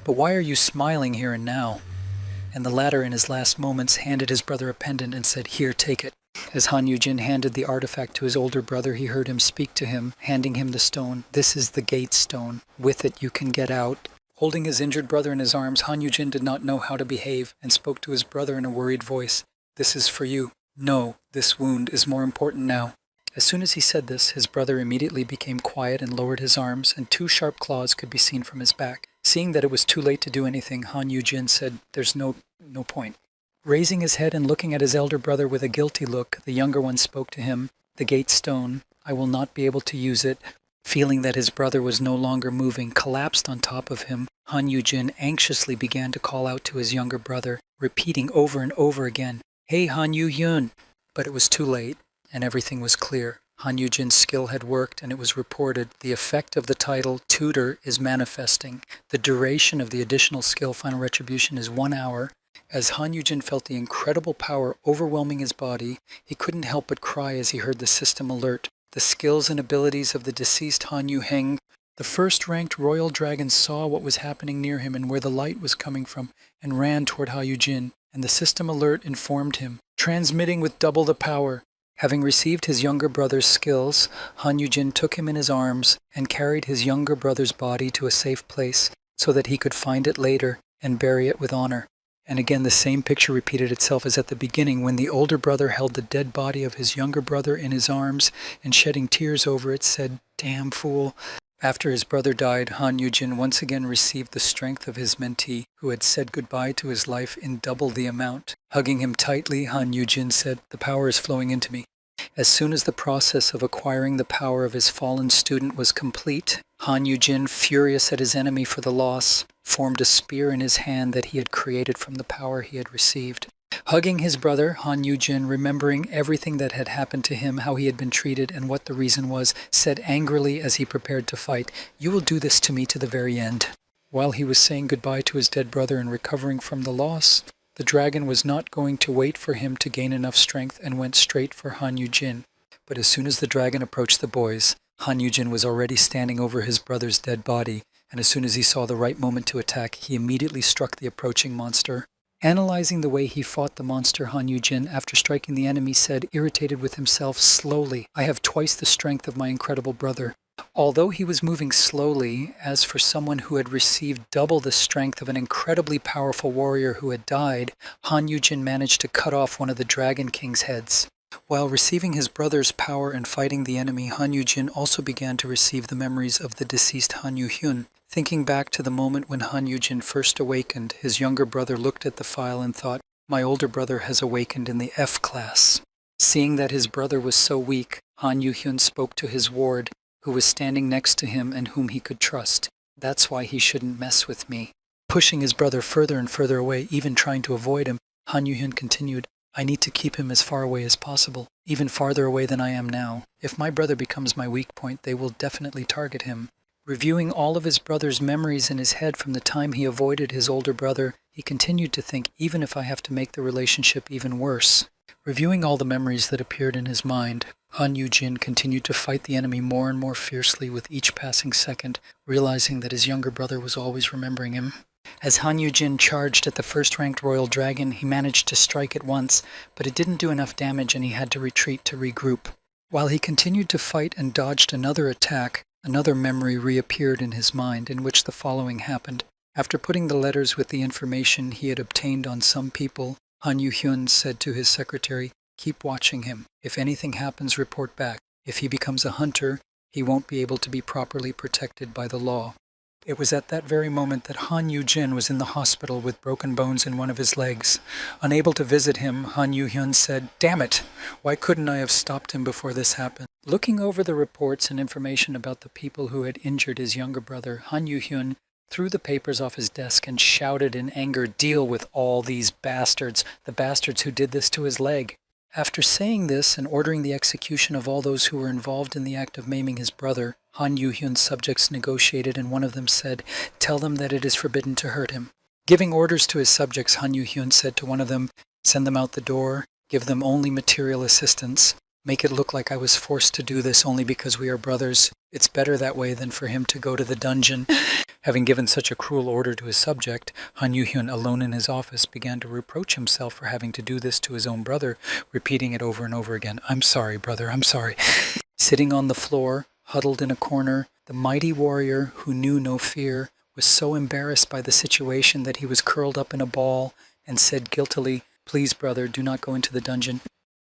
"But why are you smiling here and now?" And the latter, in his last moments, handed his brother a pendant and said, "Here, take it." As Han Yujin handed the artifact to his older brother, he heard him speak to him, handing him the stone. "This is the gate stone. With it you can get out." Holding his injured brother in his arms, Han Yujin did not know how to behave and spoke to his brother in a worried voice. "This is for you. No, this wound is more important now." As soon as he said this, his brother immediately became quiet and lowered his arms, and 2 sharp claws could be seen from his back. Seeing that it was too late to do anything, Han Yujin said, "There's no point." Raising his head and looking at his elder brother with a guilty look, the younger one spoke to him, "The gate stone, I will not be able to use it." Feeling that his brother was no longer moving, collapsed on top of him, Han Yujin anxiously began to call out to his younger brother, repeating over and over again, "Hey, Han Yu-hyun!" But it was too late, and everything was clear. Han Yujin's skill had worked, and it was reported. The effect of the title, Tutor, is manifesting. The duration of the additional skill, Final Retribution, is 1 hour. As Han Yujin felt the incredible power overwhelming his body, he couldn't help but cry as he heard the system alert. The skills and abilities of the deceased Han Yu-heng. The first-ranked royal dragon saw what was happening near him and where the light was coming from, and ran toward Han Yujin, and the system alert informed him, transmitting with double the power. Having received his younger brother's skills, Han Yujin took him in his arms and carried his younger brother's body to a safe place so that he could find it later and bury it with honor. And again, the same picture repeated itself as at the beginning when the older brother held the dead body of his younger brother in his arms and shedding tears over it said, "Damn fool." After his brother died, Han Yujin once again received the strength of his mentee, who had said goodbye to his life in double the amount. Hugging him tightly, Han Yujin said, "The power is flowing into me." As soon as the process of acquiring the power of his fallen student was complete, Han Yujin, furious at his enemy for the loss, formed a spear in his hand that he had created from the power he had received. Hugging his brother, Han Yujin, remembering everything that had happened to him, how he had been treated, and what the reason was, said angrily as he prepared to fight, "You will do this to me to the very end." While he was saying goodbye to his dead brother and recovering from the loss, the dragon was not going to wait for him to gain enough strength and went straight for Han Yujin. But as soon as the dragon approached the boys, Han Yujin was already standing over his brother's dead body, and as soon as he saw the right moment to attack, he immediately struck the approaching monster. Analyzing the way he fought the monster, Han Yujin, after striking the enemy, said, irritated with himself, slowly, "I have twice the strength of my incredible brother." Although he was moving slowly, as for someone who had received double the strength of an incredibly powerful warrior who had died, Han Yujin managed to cut off one of the Dragon King's heads. While receiving his brother's power and fighting the enemy, Han Yujin also began to receive the memories of the deceased Han Yu-hyun. Thinking back to the moment when Han Yujin first awakened, his younger brother looked at the file and thought, "My older brother has awakened in the F class." Seeing that his brother was so weak, Han Yu-hyun spoke to his ward, who was standing next to him and whom he could trust. "That's why he shouldn't mess with me." Pushing his brother further and further away, even trying to avoid him, Han Yu-hyun continued, "I need to keep him as far away as possible, even farther away than I am now. If my brother becomes my weak point, they will definitely target him." Reviewing all of his brother's memories in his head from the time he avoided his older brother, he continued to think, even if I have to make the relationship even worse. Reviewing all the memories that appeared in his mind, Han Yujin continued to fight the enemy more and more fiercely with each passing second, realizing that his younger brother was always remembering him. As Han Yujin charged at the first-ranked royal dragon, he managed to strike it once, but it didn't do enough damage and he had to retreat to regroup. While he continued to fight and dodged another attack, another memory reappeared in his mind in which the following happened. After putting the letters with the information he had obtained on some people, Han Yu-hyun said to his secretary, "Keep watching him. If anything happens, report back. If he becomes a hunter, he won't be able to be properly protected by the law." It was at that very moment that Han Yu-jin was in the hospital with broken bones in one of his legs. Unable to visit him, Han Yu-hyun said, "Damn it! Why couldn't I have stopped him before this happened?" Looking over the reports and information about the people who had injured his younger brother, Han Yu-hyun threw the papers off his desk, and shouted in anger, "Deal with all these bastards, the bastards who did this to his leg." After saying this and ordering the execution of all those who were involved in the act of maiming his brother, Han Yu-hyun's subjects negotiated, and one of them said, "Tell them that it is forbidden to hurt him." Giving orders to his subjects, Han Yu-hyun said to one of them, "Send them out the door, give them only material assistance. Make it look like I was forced to do this only because we are brothers. It's better that way than for him to go to the dungeon." Having given such a cruel order to his subject, Han Yu-hyun, alone in his office, began to reproach himself for having to do this to his own brother, repeating it over and over again. "I'm sorry, brother, I'm sorry." Sitting on the floor, huddled in a corner, the mighty warrior who knew no fear was so embarrassed by the situation that he was curled up in a ball and said guiltily, "Please, brother, do not go into the dungeon."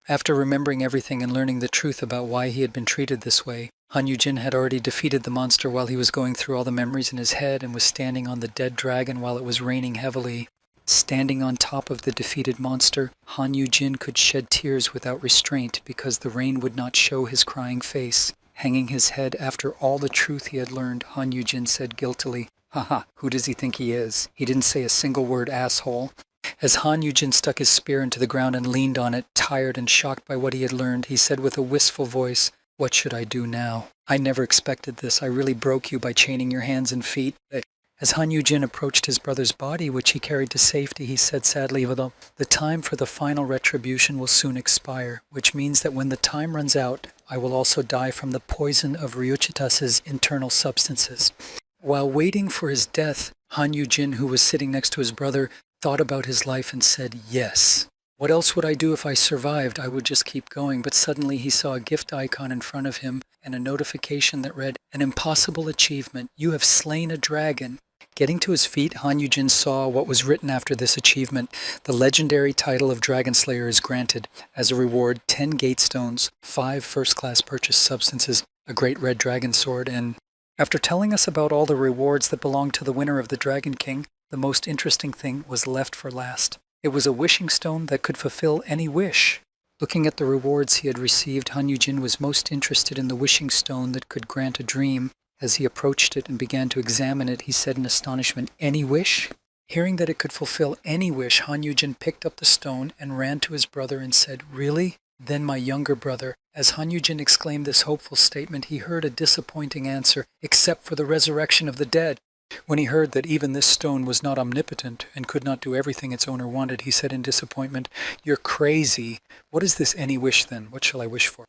After remembering everything and learning the truth about why he had been treated this way, Han Yu-jin had already defeated the monster while he was going through all the memories in his head and was standing on the dead dragon while it was raining heavily. Standing on top of the defeated monster, Han Yu-jin could shed tears without restraint because the rain would not show his crying face. Hanging his head after all the truth he had learned, Han Yu-jin said guiltily, "Haha, who does he think he is? He didn't say a single word, asshole." As Han Yu-jin stuck his spear into the ground and leaned on it, tired and shocked by what he had learned, he said with a wistful voice, "What should I do now? I never expected this. I really broke you by chaining your hands and feet." As Han Yu-jin approached his brother's body, which he carried to safety, he said sadly, "The time for the final retribution will soon expire, which means that when the time runs out, I will also die from the poison of Ryuchitas's internal substances." While waiting for his death, Han Yu-jin, who was sitting next to his brother, thought about his life and said, "Yes. What else would I do if I survived? I would just keep going." But suddenly he saw a gift icon in front of him and a notification that read, "An impossible achievement. You have slain a dragon." Getting to his feet, Han Yu-jin saw what was written after this achievement. The legendary title of Dragon Slayer is granted. As a reward, 10 gate stones, 5 first-class purchased substances, a great red dragon sword, and... After telling us about all the rewards that belonged to the winner of the Dragon King, the most interesting thing was left for last. It was a wishing stone that could fulfill any wish. Looking at the rewards he had received, Han Yu-jin was most interested in the wishing stone that could grant a dream. As he approached it and began to examine it, he said in astonishment, "Any wish?" Hearing that it could fulfill any wish, Han Yu-jin picked up the stone and ran to his brother and said, "Really?" Then my younger brother. As Han Yu-jin exclaimed this hopeful statement, he heard a disappointing answer, "Except for the resurrection of the dead." When he heard that even this stone was not omnipotent and could not do everything its owner wanted, he said in disappointment, "You're crazy. What is this any wish then? What shall I wish for?"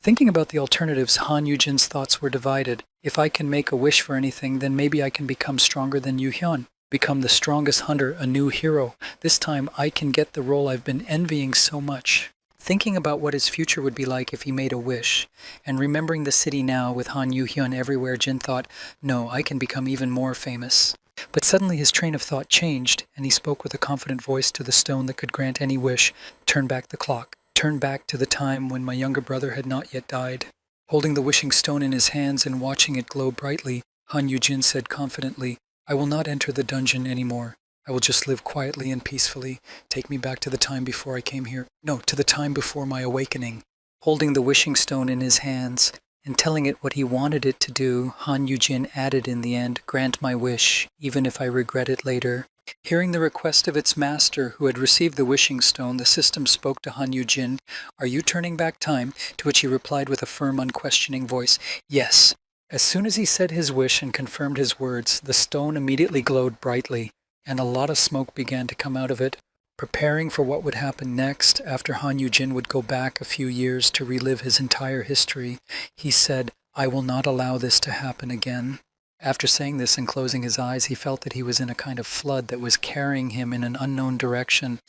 Thinking about the alternatives, Han Yu-jin's thoughts were divided. If I can make a wish for anything, then maybe I can become stronger than Yu-hyun. Become the strongest hunter, a new hero. This time I can get the role I've been envying so much. Thinking about what his future would be like if he made a wish, and remembering the city now with Han Yu-hyun everywhere, Jin thought, "No, I can become even more famous." But suddenly his train of thought changed, and he spoke with a confident voice to the stone that could grant any wish, "Turn back the clock. Turn back to the time when my younger brother had not yet died." Holding the wishing stone in his hands and watching it glow brightly, Han Yu-jin said confidently, "I will not enter the dungeon anymore. I will just live quietly and peacefully. Take me back to the time before I came here. No, to the time before my awakening." Holding the wishing stone in his hands and telling it what he wanted it to do, Han Yu-jin added in the end, "Grant my wish, even if I regret it later." Hearing the request of its master, who had received the wishing stone, the system spoke to Han Yu-jin, "Are you turning back time?" To which he replied with a firm, unquestioning voice, "Yes." As soon as he said his wish and confirmed his words, the stone immediately glowed brightly, and a lot of smoke began to come out of it. Preparing for what would happen next, after Han Yu-jin would go back a few years to relive his entire history, he said, "I will not allow this to happen again." After saying this and closing his eyes, he felt that he was in a kind of flood that was carrying him in an unknown direction.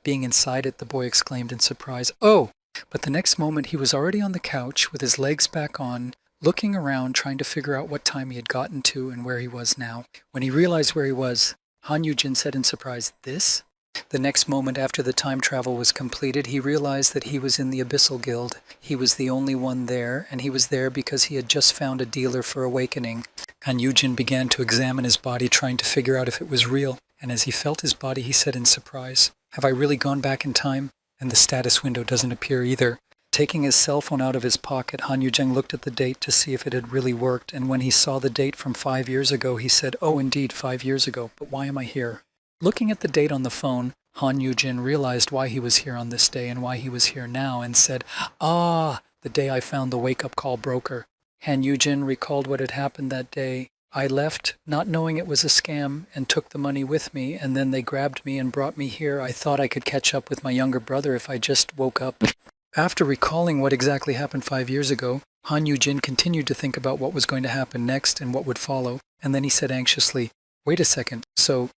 Being inside it, the boy exclaimed in surprise, "Oh!" But the next moment he was already on the couch with his legs back on, looking around, trying to figure out what time he had gotten to and where he was now. When he realized where he was, Han Yu-jin said in surprise, "This?" The next moment after the time travel was completed, he realized that he was in the Abyssal Guild. He was the only one there, and he was there because he had just found a dealer for awakening. Han Yu-jin began to examine his body, trying to figure out if it was real, and as he felt his body, he said in surprise, "Have I really gone back in time?" And the status window doesn't appear either. Taking his cell phone out of his pocket, Han Yujin looked at the date to see if it had really worked, and when he saw the date from 5 years ago, he said, "Oh, indeed, 5 years ago, but why am I here?" Looking at the date on the phone, Han Yujin realized why he was here on this day and why he was here now, and said, "Ah, the day I found the wake-up call broker." Han Yujin recalled what had happened that day. "I left, not knowing it was a scam, and took the money with me, and then they grabbed me and brought me here. I thought I could catch up with my younger brother if I just woke up." After recalling what exactly happened 5 years ago, Han Yujin continued to think about what was going to happen next and what would follow, and then he said anxiously, "Wait a second, so,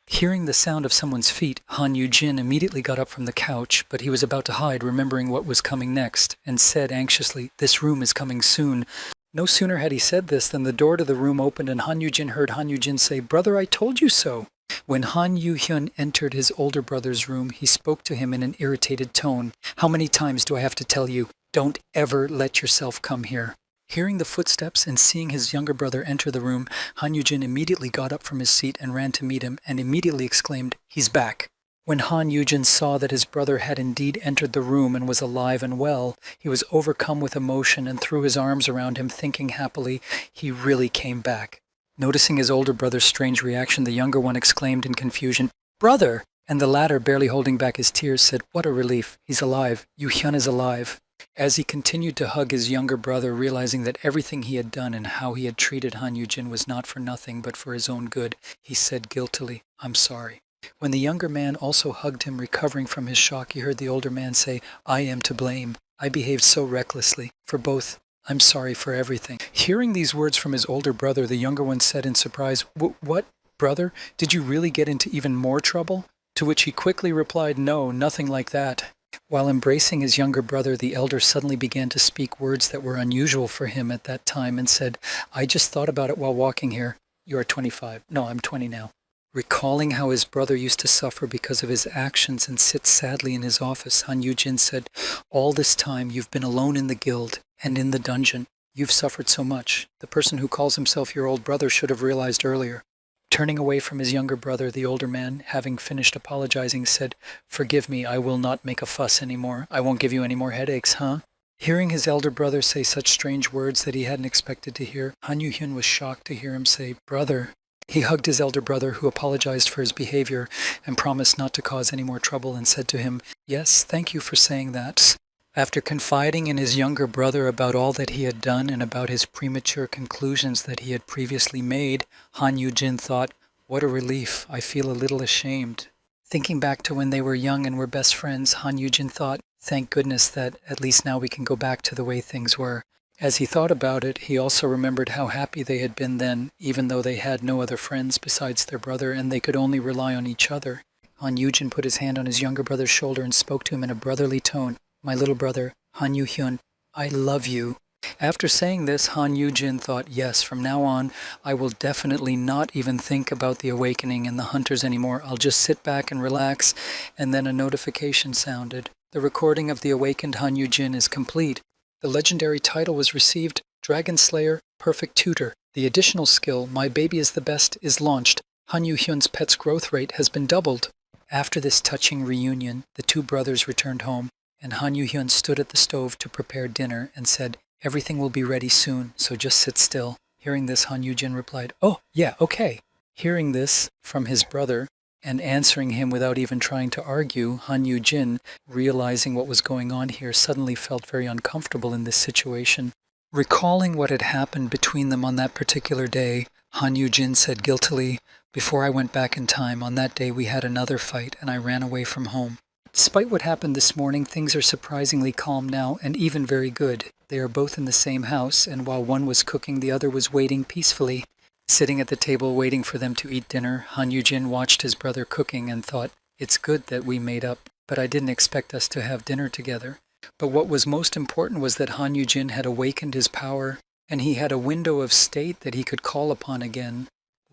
Hearing the sound of someone's feet, Han Yujin immediately got up from the couch, but he was about to hide, remembering what was coming next, and said anxiously, "This room is coming soon." No sooner had he said this than the door to the room opened and Han Yujin heard Han Yujin say, "Brother, I told you so." When Han Yu-hyun entered his older brother's room, he spoke to him in an irritated tone. "How many times do I have to tell you? Don't ever let yourself come here." Hearing the footsteps and seeing his younger brother enter the room, Han Yujin immediately got up from his seat and ran to meet him, and immediately exclaimed, "He's back." When Han Yujin saw that his brother had indeed entered the room and was alive and well, he was overcome with emotion and threw his arms around him, thinking happily, "He really came back." Noticing his older brother's strange reaction, the younger one exclaimed in confusion, "Brother!" And the latter, barely holding back his tears, said, "What a relief. He's alive. Yu-hyun is alive." As he continued to hug his younger brother, realizing that everything he had done and how he had treated Han Yujin was not for nothing but for his own good, he said guiltily, "I'm sorry." When the younger man also hugged him, recovering from his shock, he heard the older man say, "I am to blame. I behaved so recklessly. For both, I'm sorry for everything." Hearing these words from his older brother, the younger one said in surprise, "What, brother? Did you really get into even more trouble?" To which he quickly replied, "No, nothing like that." While embracing his younger brother, the elder suddenly began to speak words that were unusual for him at that time and said, "I just thought about it while walking here. You are 25. No, I'm 20 now." Recalling how his brother used to suffer because of his actions and sit sadly in his office, Han Yujin said, "All this time you've been alone in the guild and in the dungeon. You've suffered so much. The person who calls himself your old brother should have realized earlier." Turning away from his younger brother, the older man, having finished apologizing, said, "Forgive me, I will not make a fuss anymore. I won't give you any more headaches, huh?" Hearing his elder brother say such strange words that he hadn't expected to hear, Han Yu-hyun was shocked to hear him say, "Brother." He hugged his elder brother, who apologized for his behavior and promised not to cause any more trouble, and said to him, "Yes, thank you for saying that." After confiding in his younger brother about all that he had done and about his premature conclusions that he had previously made, Han Yujin thought, "What a relief. I feel a little ashamed." Thinking back to when they were young and were best friends, Han Yujin thought, "Thank goodness that at least now we can go back to the way things were." As he thought about it, he also remembered how happy they had been then, even though they had no other friends besides their brother and they could only rely on each other. Han Yujin put his hand on his younger brother's shoulder and spoke to him in a brotherly tone. "My little brother, Han Yu-hyun, I love you." After saying this, Han Yujin thought, "Yes, from now on, I will definitely not even think about the awakening and the hunters anymore. I'll just sit back and relax." And then a notification sounded. The recording of the awakened Han Yujin is complete. The legendary title was received, Dragon Slayer, Perfect Tutor. The additional skill, My Baby is the Best, is launched. Han Yu-hyun's pet's growth rate has been doubled. After this touching reunion, the two brothers returned home, and Han Yu-hyun stood at the stove to prepare dinner and said, "Everything will be ready soon, so just sit still." Hearing this, Han Yujin replied, "Oh, yeah, okay." Hearing this from his brother and answering him without even trying to argue, Han Yujin, realizing what was going on here, suddenly felt very uncomfortable in this situation. Recalling what had happened between them on that particular day, Han Yujin said guiltily, "Before I went back in time, on that day we had another fight and I ran away from home." Despite what happened this morning, things are surprisingly calm now and even very good. They are both in the same house, and while one was cooking, the other was waiting peacefully. Sitting at the table waiting for them to eat dinner, Han Yujin watched his brother cooking and thought, "It's good that we made up, but I didn't expect us to have dinner together." But what was most important was that Han Yujin had awakened his power, and he had a window of state that he could call upon again.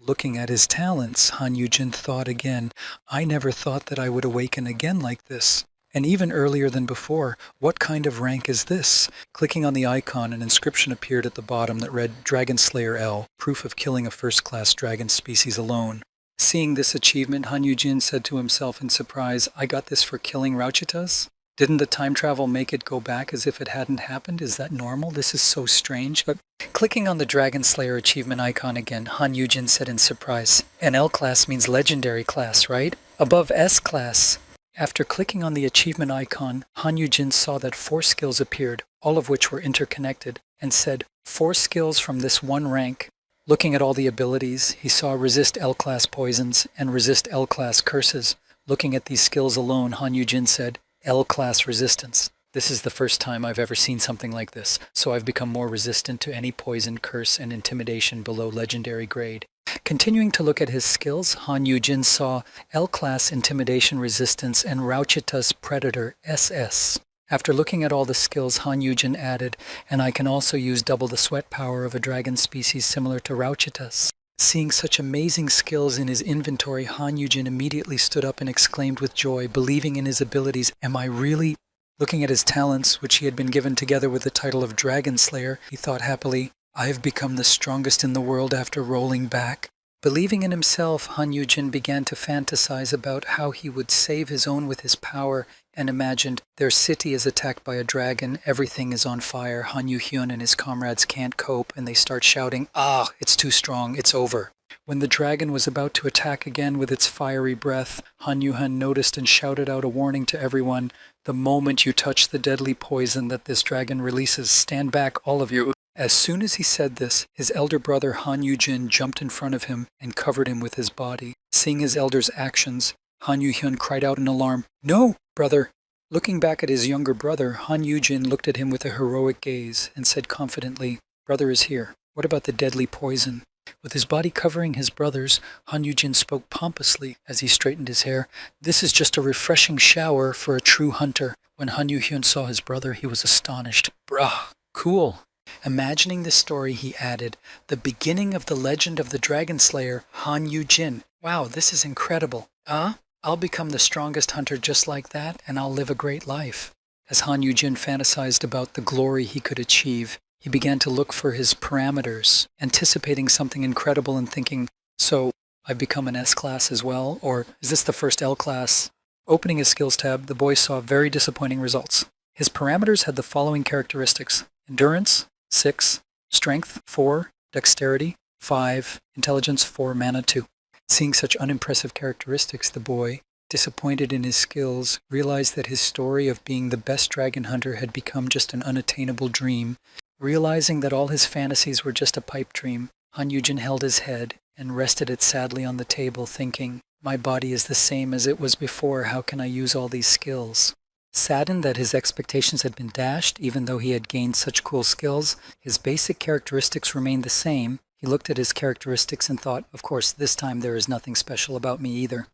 Looking at his talents, Han Yujin thought again, "I never thought that I would awaken again like this. And even earlier than before, what kind of rank is this?" Clicking on the icon, an inscription appeared at the bottom that read, "Dragon Slayer L, proof of killing a first-class dragon species alone." Seeing this achievement, Han Yujin said to himself in surprise, I got this for killing Rauchitas? Didn't the time travel make it go back as if it hadn't happened? Is that normal? This is so strange. But clicking on the Dragon Slayer achievement icon again, Han Yujin said in surprise, an L class means legendary class, right? Above S class. After clicking on the achievement icon, Han Yujin saw that 4 skills appeared, all of which were interconnected, and said, 4 skills from this one rank. Looking at all the abilities, he saw resist L-class poisons and resist L-class curses. Looking at these skills alone, Han Yujin said, L-class resistance. This is the first time I've ever seen something like this, so I've become more resistant to any poison, curse, and intimidation below legendary grade. Continuing to look at his skills, Han Yujin saw L-class intimidation resistance and Rauchita's predator SS. After looking at all the skills, Han Yujin added, and I can also use double the sweat power of a dragon species similar to Rauchita's. Seeing such amazing skills in his inventory, Han Yujin immediately stood up and exclaimed with joy, believing in his abilities, am I really? Looking at his talents, which he had been given together with the title of Dragon Slayer, he thought happily, I have become the strongest in the world after rolling back. Believing in himself, Han Yujin began to fantasize about how he would save his own with his power and imagined, their city is attacked by a dragon, everything is on fire, Han Yu-hyun and his comrades can't cope, and they start shouting, it's too strong, it's over. When the dragon was about to attack again with its fiery breath, Han Yu-hyun noticed and shouted out a warning to everyone, the moment you touch the deadly poison that this dragon releases, stand back, all of you. As soon as he said this, his elder brother Han Yujin jumped in front of him and covered him with his body. Seeing his elder's actions, Han Yu-hyun cried out in alarm, no, brother. Looking back at his younger brother, Han Yujin looked at him with a heroic gaze and said confidently, brother is here. What about the deadly poison? With his body covering his brother's, Han Yujin spoke pompously as he straightened his hair. This is just a refreshing shower for a true hunter. When Han Yu-hyun saw his brother, he was astonished. Brah, cool. Imagining this story, he added, the beginning of the legend of the Dragon Slayer, Han Yujin. Wow, this is incredible. I'll become the strongest hunter just like that, and I'll live a great life. As Han Yujin fantasized about the glory he could achieve, he began to look for his parameters, anticipating something incredible and thinking, so I've become an S-class as well, or is this the first L-class? Opening his skills tab, the boy saw very disappointing results. His parameters had the following characteristics: endurance, 6, strength, 4, dexterity, 5, intelligence, 4, mana, 2. Seeing such unimpressive characteristics, the boy, disappointed in his skills, realized that his story of being the best dragon hunter had become just an unattainable dream. Realizing that all his fantasies were just a pipe dream, Han Yujin held his head and rested it sadly on the table, thinking, my body is the same as it was before, how can I use all these skills? Saddened that his expectations had been dashed, even though he had gained such cool skills, his basic characteristics remained the same. He looked at his characteristics and thought, of course, this time there is nothing special about me either.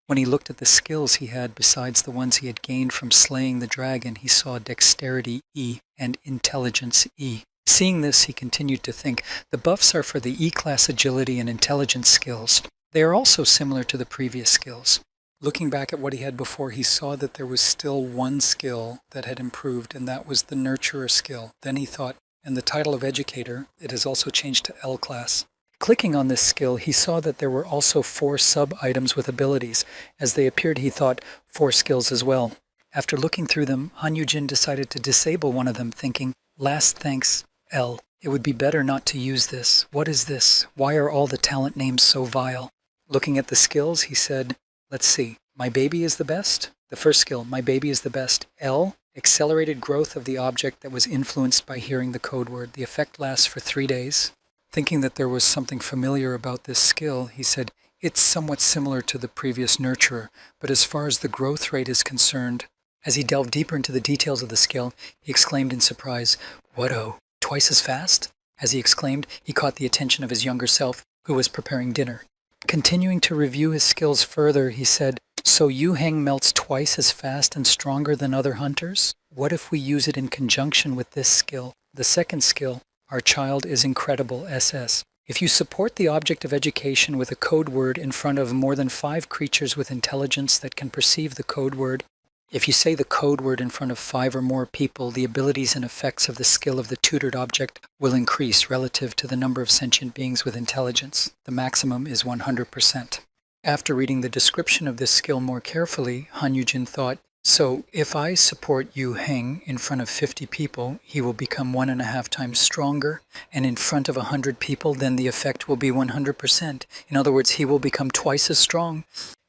When he looked at the skills he had besides the ones he had gained from slaying the dragon, he saw dexterity E and intelligence E. Seeing this, he continued to think, the buffs are for the E-class agility and intelligence skills. They are also similar to the previous skills. Looking back at what he had before, he saw that there was still one skill that had improved, and that was the nurturer skill. Then he thought, and the title of educator, it has also changed to L-class. Clicking on this skill, he saw that there were also 4 sub-items with abilities. As they appeared, he thought 4 skills as well. After looking through them, Han Yujin decided to disable one of them, thinking, last thanks, L. It would be better not to use this. What is this? Why are all the talent names so vile? Looking at the skills, he said, let's see. My baby is the best. The first skill, my baby is the best. L, accelerated growth of the object that was influenced by hearing the code word. The effect lasts for 3 days. Thinking that there was something familiar about this skill, he said, it's somewhat similar to the previous nurturer, but as far as the growth rate is concerned, as he delved deeper into the details of the skill, he exclaimed in surprise, what-oh, twice as fast? As he exclaimed, he caught the attention of his younger self, who was preparing dinner. Continuing to review his skills further, he said, so Yu-Heng melts twice as fast and stronger than other hunters? What if we use it in conjunction with this skill? The second skill, our child is incredible, SS. If you support the object of education with a code word in front of more than 5 creatures with intelligence that can perceive the code word, if you say the code word in front of 5 or more people, the abilities and effects of the skill of the tutored object will increase relative to the number of sentient beings with intelligence. The maximum is 100%. After reading the description of this skill more carefully, Han Yujin thought, so if I support Yu Heng in front of 50 people, he will become 1.5 times stronger, and in front of 100 people, then the effect will be 100%. In other words, he will become twice as strong.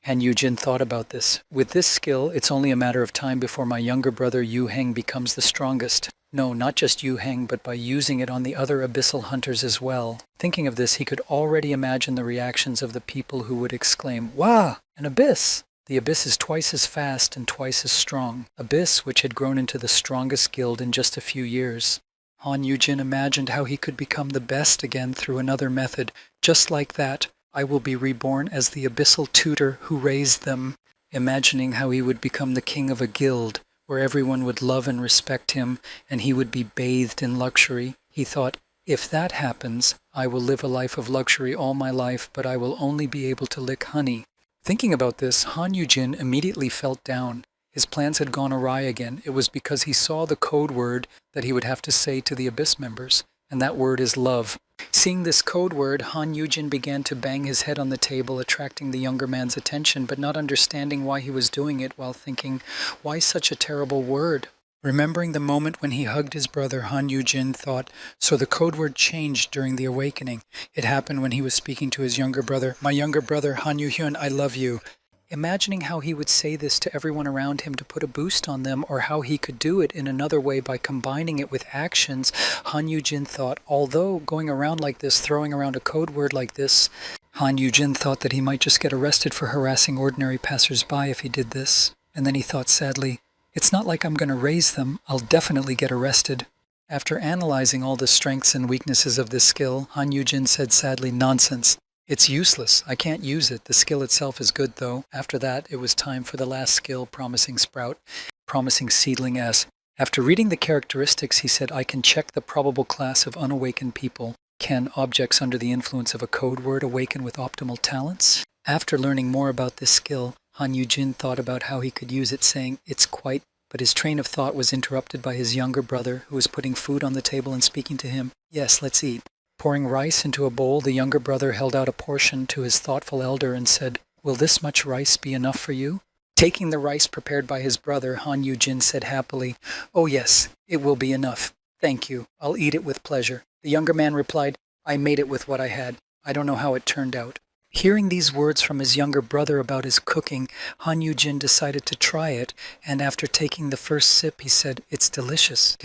Han Yujin thought about this. With this skill, it's only a matter of time before my younger brother Yu Heng becomes the strongest. No, not just Yu Heng, but by using it on the other abyssal hunters as well. Thinking of this, he could already imagine the reactions of the people who would exclaim, "Wow, an abyss!" The abyss is twice as fast and twice as strong. Abyss, which had grown into the strongest guild in just a few years. Han Yujin imagined how he could become the best again through another method. Just like that, I will be reborn as the abyssal tutor who raised them. Imagining how he would become the king of a guild, where everyone would love and respect him, and he would be bathed in luxury. He thought, if that happens, I will live a life of luxury all my life, but I will only be able to lick honey. Thinking about this, Han Yujin immediately felt down. His plans had gone awry again. It was because he saw the code word that he would have to say to the Abyss members, and that word is love. Seeing this code word, Han Yujin began to bang his head on the table, attracting the younger man's attention, but not understanding why he was doing it, while thinking, why such a terrible word? Remembering the moment when he hugged his brother, Han Yujin thought, so the code word changed during the awakening. It happened when he was speaking to his younger brother. My younger brother, Han Yuhyun, I love you. Imagining how he would say this to everyone around him to put a boost on them, or how he could do it in another way by combining it with actions, Han Yujin thought, although going around like this, throwing around a code word like this, Han Yujin thought that he might just get arrested for harassing ordinary passers-by if he did this. And then he thought sadly, it's not like I'm going to raise them, I'll definitely get arrested. After analyzing all the strengths and weaknesses of this skill, Han Yujin said sadly, nonsense. It's useless. I can't use it. The skill itself is good, though. After that, it was time for the last skill, Promising Sprout, Promising Seedling S. After reading the characteristics, he said, I can check the probable class of unawakened people. Can objects under the influence of a code word awaken with optimal talents? After learning more about this skill, Han Yujin thought about how he could use it, saying, it's quite, but his train of thought was interrupted by his younger brother, who was putting food on the table and speaking to him. Yes, let's eat. Pouring rice into a bowl, the younger brother held out a portion to his thoughtful elder and said, will this much rice be enough for you? Taking the rice prepared by his brother, Han Yujin said happily, oh yes, it will be enough. Thank you. I'll eat it with pleasure. The younger man replied, I made it with what I had. I don't know how it turned out. Hearing these words from his younger brother about his cooking, Han Yujin decided to try it, and after taking the first sip, he said, it's delicious.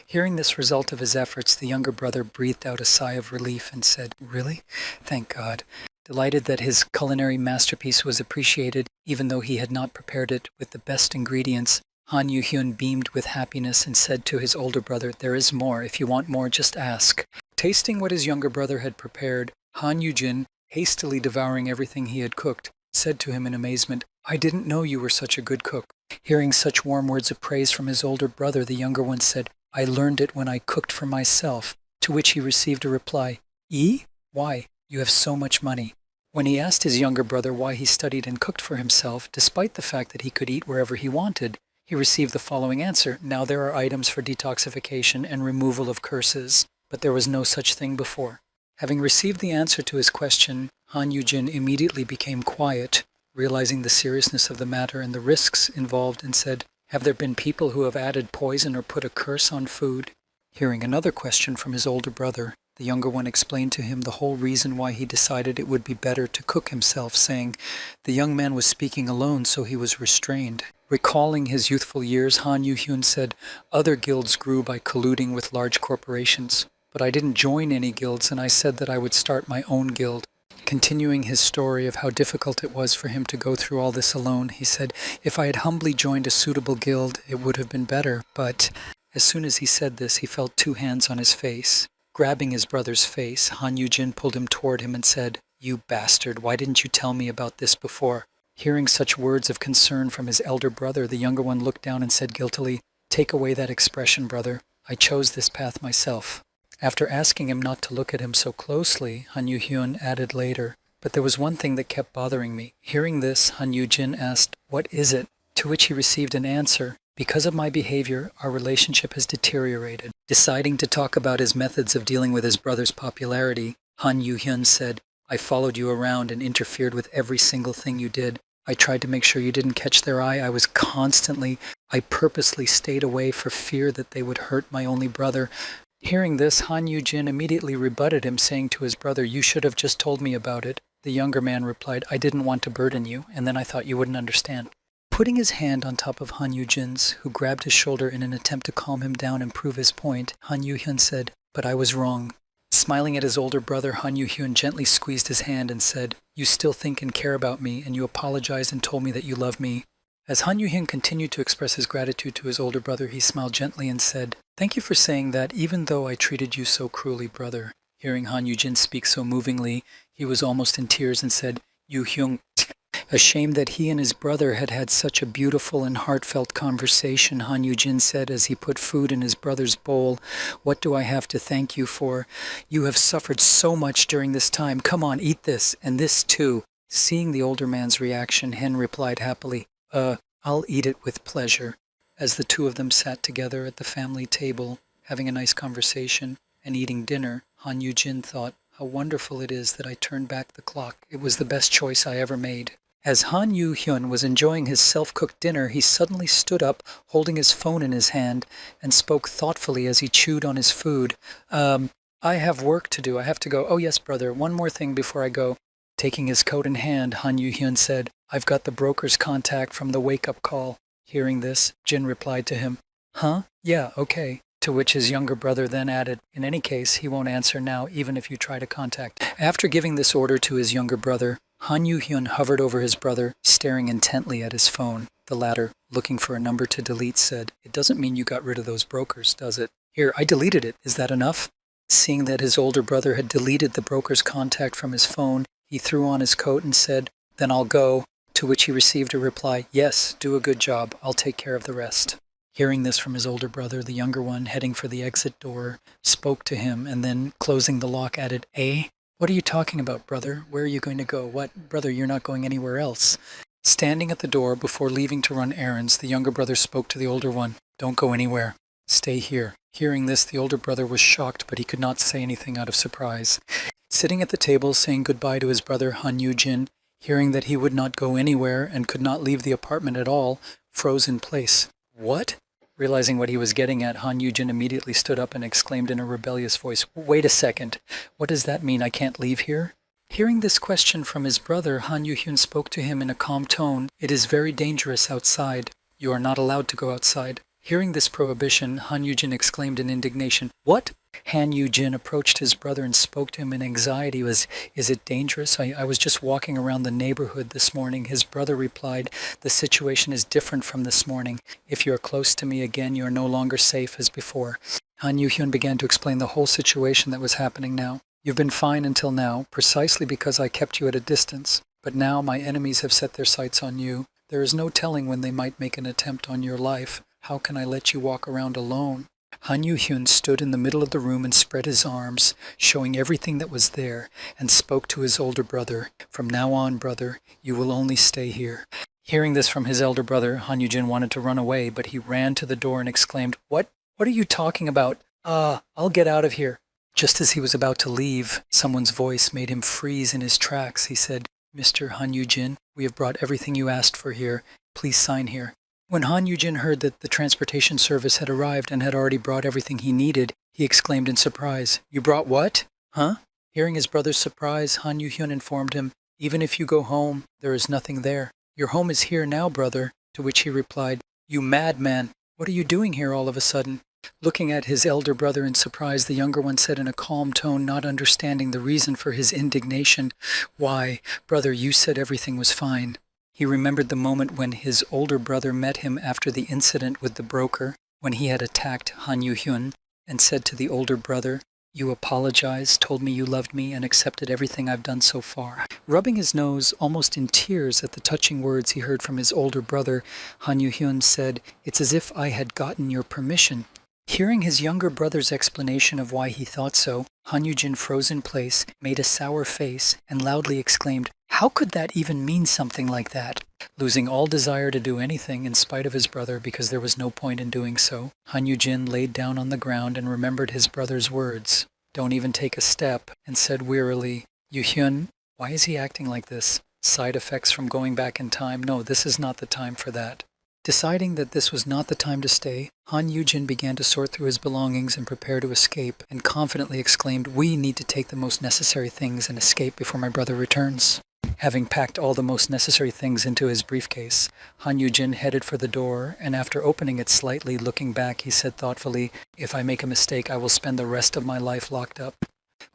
Hearing this result of his efforts, the younger brother breathed out a sigh of relief and said, really? Thank God. Delighted that his culinary masterpiece was appreciated, even though he had not prepared it with the best ingredients, Han Yuhyun beamed with happiness and said to his older brother, there is more. If you want more, just ask. Tasting what his younger brother had prepared, Han Yujin, hastily devouring everything he had cooked, said to him in amazement, I didn't know you were such a good cook. Hearing such warm words of praise from his older brother, the younger one said, I learned it when I cooked for myself, to which he received a reply, Why? You have so much money. When he asked his younger brother why he studied and cooked for himself, despite the fact that he could eat wherever he wanted, he received the following answer, now there are items for detoxification and removal of curses, but there was no such thing before. Having received the answer to his question, Han Yujin immediately became quiet, realizing the seriousness of the matter and the risks involved, and said, have there been people who have added poison or put a curse on food? Hearing another question from his older brother, the younger one explained to him the whole reason why he decided it would be better to cook himself, saying, the young man was speaking alone, so he was restrained. Recalling his youthful years, Han Yuhyun said, other guilds grew by colluding with large corporations. But I didn't join any guilds, and I said that I would start my own guild. Continuing his story of how difficult it was for him to go through all this alone, he said, if I had humbly joined a suitable guild, it would have been better, but... As soon as he said this, he felt two hands on his face. Grabbing his brother's face, Han Yujin pulled him toward him and said, you bastard, why didn't you tell me about this before? Hearing such words of concern from his elder brother, the younger one looked down and said guiltily, take away that expression, brother. I chose this path myself. After asking him not to look at him so closely, Han Yuhyun added later, but there was one thing that kept bothering me. Hearing this, Han Yujin asked, what is it? To which he received an answer, because of my behavior, our relationship has deteriorated. Deciding to talk about his methods of dealing with his brother's popularity, Han Yuhyun said, I followed you around and interfered with every single thing you did. I tried to make sure you didn't catch their eye. I purposely stayed away for fear that they would hurt my only brother. Hearing this, Han Yu-jin immediately rebutted him, saying to his brother, "You should have just told me about it." The younger man replied, "I didn't want to burden you, and then I thought you wouldn't understand." Putting his hand on top of Han Yu-jin's, who grabbed his shoulder in an attempt to calm him down and prove his point, Han Yu-hyun said, "But I was wrong." Smiling at his older brother, Han Yu-hyun gently squeezed his hand and said, "You still think and care about me, and you apologized and told me that you love me." As Han Yu-hyun continued to express his gratitude to his older brother, he smiled gently and said, "Thank you for saying that, even though I treated you so cruelly, brother." Hearing Han Yu-jin speak so movingly, he was almost in tears and said, "Yu-hyun," ashamed that he and his brother had had such a beautiful and heartfelt conversation. Han Yu-jin said as he put food in his brother's bowl, "What do I have to thank you for? You have suffered so much during this time. Come on, eat this, and this too." Seeing the older man's reaction, Hen replied happily, I'll eat it with pleasure." As the two of them sat together at the family table, having a nice conversation and eating dinner, Han Yu-jin thought, "How wonderful it is that I turned back the clock. It was the best choice I ever made." As Han Yu-hyun was enjoying his self-cooked dinner, he suddenly stood up, holding his phone in his hand, and spoke thoughtfully as he chewed on his food. I have work to do. I have to go. Oh yes, brother, one more thing before I go." Taking his coat in hand, Han Yu-hyun said, "I've got the broker's contact from the wake-up call." Hearing this, Jin replied to him, "Huh? Yeah, okay." To which his younger brother then added, "In any case, he won't answer now, even if you try to contact." After giving this order to his younger brother, Han Yu-hyun hovered over his brother, staring intently at his phone. The latter, looking for a number to delete, said, "It doesn't mean you got rid of those brokers, does it?" "Here, I deleted it. Is that enough?" Seeing that his older brother had deleted the broker's contact from his phone, he threw on his coat and said, "Then I'll go." To which he received a reply, "Yes, do a good job. I'll take care of the rest." Hearing this from his older brother, the younger one, heading for the exit door, spoke to him and then, closing the lock, added, "Eh? What are you talking about, brother? Where are you going to go? What? Brother, you're not going anywhere else." Standing at the door before leaving to run errands, the younger brother spoke to the older one, "Don't go anywhere. Stay here." Hearing this, the older brother was shocked, but he could not say anything out of surprise. Sitting at the table, saying goodbye to his brother Han Yu-jin, hearing that he would not go anywhere and could not leave the apartment at all, froze in place. "What?" Realizing what he was getting at, Han Yu-jin immediately stood up and exclaimed in a rebellious voice, "Wait a second. What does that mean? I can't leave here?" Hearing this question from his brother, Han Yu-hyun spoke to him in a calm tone, "It is very dangerous outside. You are not allowed to go outside." Hearing this prohibition, Han Yu-jin exclaimed in indignation, "What?" Han Yu-jin approached his brother and spoke to him in anxiety. Is it dangerous? I was just walking around the neighborhood this morning." His brother replied, "The situation is different from this morning. If you are close to me again, you are no longer safe as before." Han Yu-hyun began to explain the whole situation that was happening now. "You've been fine until now, precisely because I kept you at a distance. But now my enemies have set their sights on you. There is no telling when they might make an attempt on your life. How can I let you walk around alone?" Han Yu-hyun stood in the middle of the room and spread his arms, showing everything that was there, and spoke to his older brother, "From now on, brother, you will only stay here." Hearing this from his elder brother, Han Yu-jin wanted to run away, but he ran to the door and exclaimed, What are you talking about? I'll get out of here." Just as he was about to leave, someone's voice made him freeze in his tracks. He said, "Mr. Han Yu-jin, we have brought everything you asked for here. Please sign here." When Han Yu-jin heard that the transportation service had arrived and had already brought everything he needed, he exclaimed in surprise, "You brought what? Huh?" Hearing his brother's surprise, Han Yu-hyun informed him, "Even if you go home, there is nothing there. Your home is here now, brother." To which he replied, "You madman! What are you doing here all of a sudden?" Looking at his elder brother in surprise, the younger one said in a calm tone, not understanding the reason for his indignation, "Why, brother, you said everything was fine." He remembered the moment when his older brother met him after the incident with the broker, when he had attacked Han Yu-hyun, and said to the older brother, "You apologized, told me you loved me, and accepted everything I've done so far." Rubbing his nose, almost in tears at the touching words he heard from his older brother, Han Yu-hyun said, "It's as if I had gotten your permission." Hearing his younger brother's explanation of why he thought so, Han Yu-jin froze in place, made a sour face, and loudly exclaimed, "How could that even mean something like that?" Losing all desire to do anything in spite of his brother because there was no point in doing so, Han Yu-jin laid down on the ground and remembered his brother's words, "Don't even take a step," and said wearily, "Yu-hyun, Why is he acting like this? Side effects from going back in time? No, this is not the time for that. Deciding that this was not the time to stay, Han Yujin began to sort through his belongings and prepare to escape, and confidently exclaimed, "We need to take the most necessary things and escape before my brother returns." Having packed all the most necessary things into his briefcase, Han Yujin headed for the door, and after opening it slightly, looking back, he said thoughtfully, "If I make a mistake, I will spend the rest of my life locked up."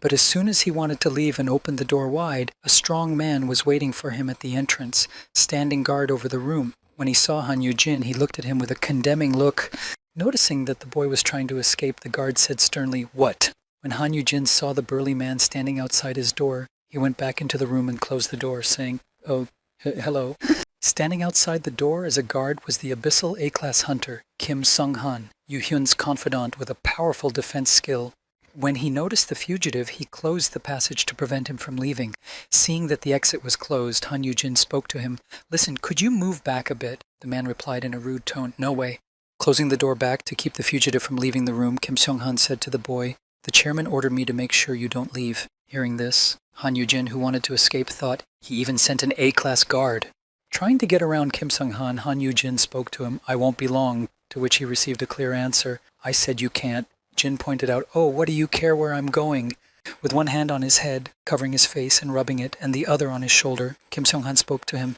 But as soon as he wanted to leave and opened the door wide, a strong man was waiting for him at the entrance, standing guard over the room. When he saw Han Yujin, he looked at him with a condemning look. Noticing that the boy was trying to escape, the guard said sternly, "What?" When Han Yujin saw the burly man standing outside his door, he went back into the room and closed the door, saying, "Oh, hello." Standing outside the door as a guard was the abyssal A-class hunter, Kim Sung-han, Yu Hyun's confidant with a powerful defense skill. When he noticed the fugitive, he closed the passage to prevent him from leaving. Seeing that the exit was closed, Han Yujin spoke to him. "Listen, could you move back a bit?" The man replied in a rude tone, "No way." Closing the door back to keep the fugitive from leaving the room, Kim Sung-han said to the boy, "The chairman ordered me to make sure you don't leave." Hearing this, Han Yujin, who wanted to escape, thought he even sent an A-class guard. Trying to get around Kim Sung-han, Han Yujin spoke to him, "I won't be long," to which he received a clear answer, "I said you can't." Jin pointed out, "Oh, what do you care where I'm going?" With one hand on his head, covering his face and rubbing it, and the other on his shoulder, Kim Sung-han spoke to him.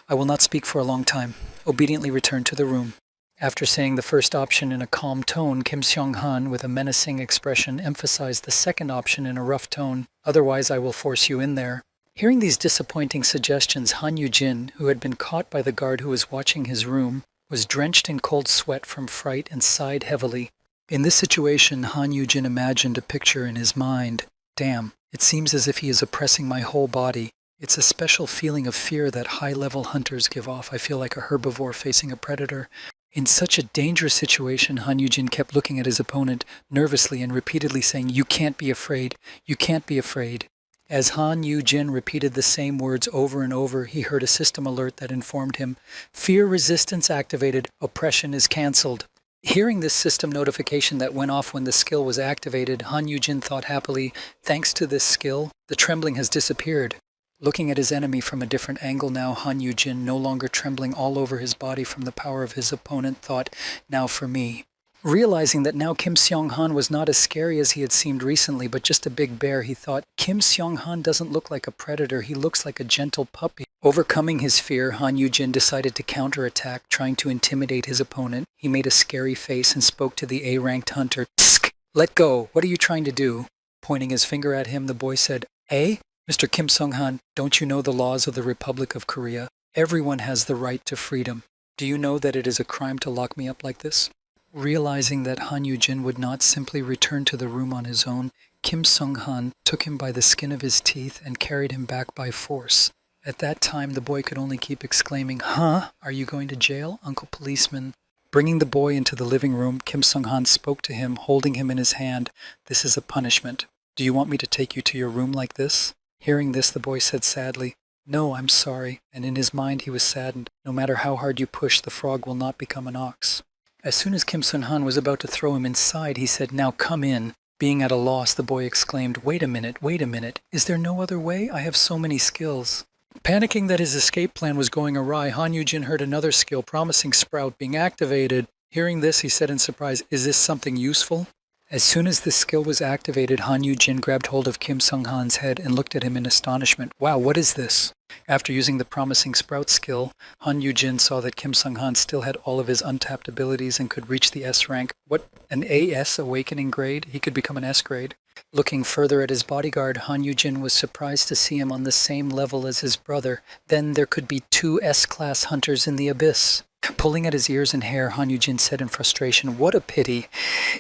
"I will not speak for a long time." Obediently returned to the room. After saying the first option in a calm tone, Kim Sung-han, with a menacing expression, emphasized the second option in a rough tone, "Otherwise I will force you in there." Hearing these disappointing suggestions, Han Yujin, who had been caught by the guard who was watching his room, was drenched in cold sweat from fright and sighed heavily. In this situation, Han Yujin imagined a picture in his mind. "Damn, it seems as if he is oppressing my whole body. It's a special feeling of fear that high-level hunters give off. I feel like a herbivore facing a predator." In such a dangerous situation, Han Yujin kept looking at his opponent nervously and repeatedly saying, "You can't be afraid. You can't be afraid." As Han Yujin repeated the same words over and over, he heard a system alert that informed him, "Fear resistance activated. Oppression is cancelled." Hearing this system notification that went off when the skill was activated, Han Yujin thought happily, "Thanks to this skill, the trembling has disappeared." Looking at his enemy from a different angle now, Han Yujin, no longer trembling all over his body from the power of his opponent, thought, "Now for me." Realizing that now Kim Sung-han was not as scary as he had seemed recently, but just a big bear, he thought, "Kim Sung-han doesn't look like a predator, he looks like a gentle puppy." Overcoming his fear, Han Yujin decided to counterattack, trying to intimidate his opponent. He made a scary face and spoke to the A-ranked hunter. "Tsk! Let go! What are you trying to do?" Pointing his finger at him, the boy said, "Eh? Mr. Kim Sung-han, don't you know the laws of the Republic of Korea? Everyone has the right to freedom. Do you know that it is a crime to lock me up like this?" Realizing that Han Yujin would not simply return to the room on his own, Kim Sung-han took him by the skin of his teeth and carried him back by force. At that time, the boy could only keep exclaiming, "Huh? Are you going to jail, Uncle Policeman?" Bringing the boy into the living room, Kim Sung-han spoke to him, holding him in his hand. "This is a punishment. Do you want me to take you to your room like this?" Hearing this, the boy said sadly, "No, I'm sorry," and in his mind he was saddened. No matter how hard you push, the frog will not become an ox. As soon as Kim Sung-han was about to throw him inside, he said, "Now come in." Being at a loss, the boy exclaimed, wait a minute. Is there no other way? I have so many skills." Panicking that his escape plan was going awry, Han Yujin heard another skill, Promising Sprout, being activated. Hearing this, he said in surprise, "Is this something useful?" As soon as the skill was activated, Han Yujin grabbed hold of Kim Sung-han's head and looked at him in astonishment. "Wow, what is this?" After using the Promising Sprout skill, Han Yujin saw that Kim Sung-han still had all of his untapped abilities and could reach the S rank. What, an AS awakening grade? He could become an S grade. Looking further at his bodyguard, Han Yujin was surprised to see him on the same level as his brother. Then there could be 2 S-class hunters in the abyss. Pulling at his ears and hair, Han Yujin said in frustration, "What a pity.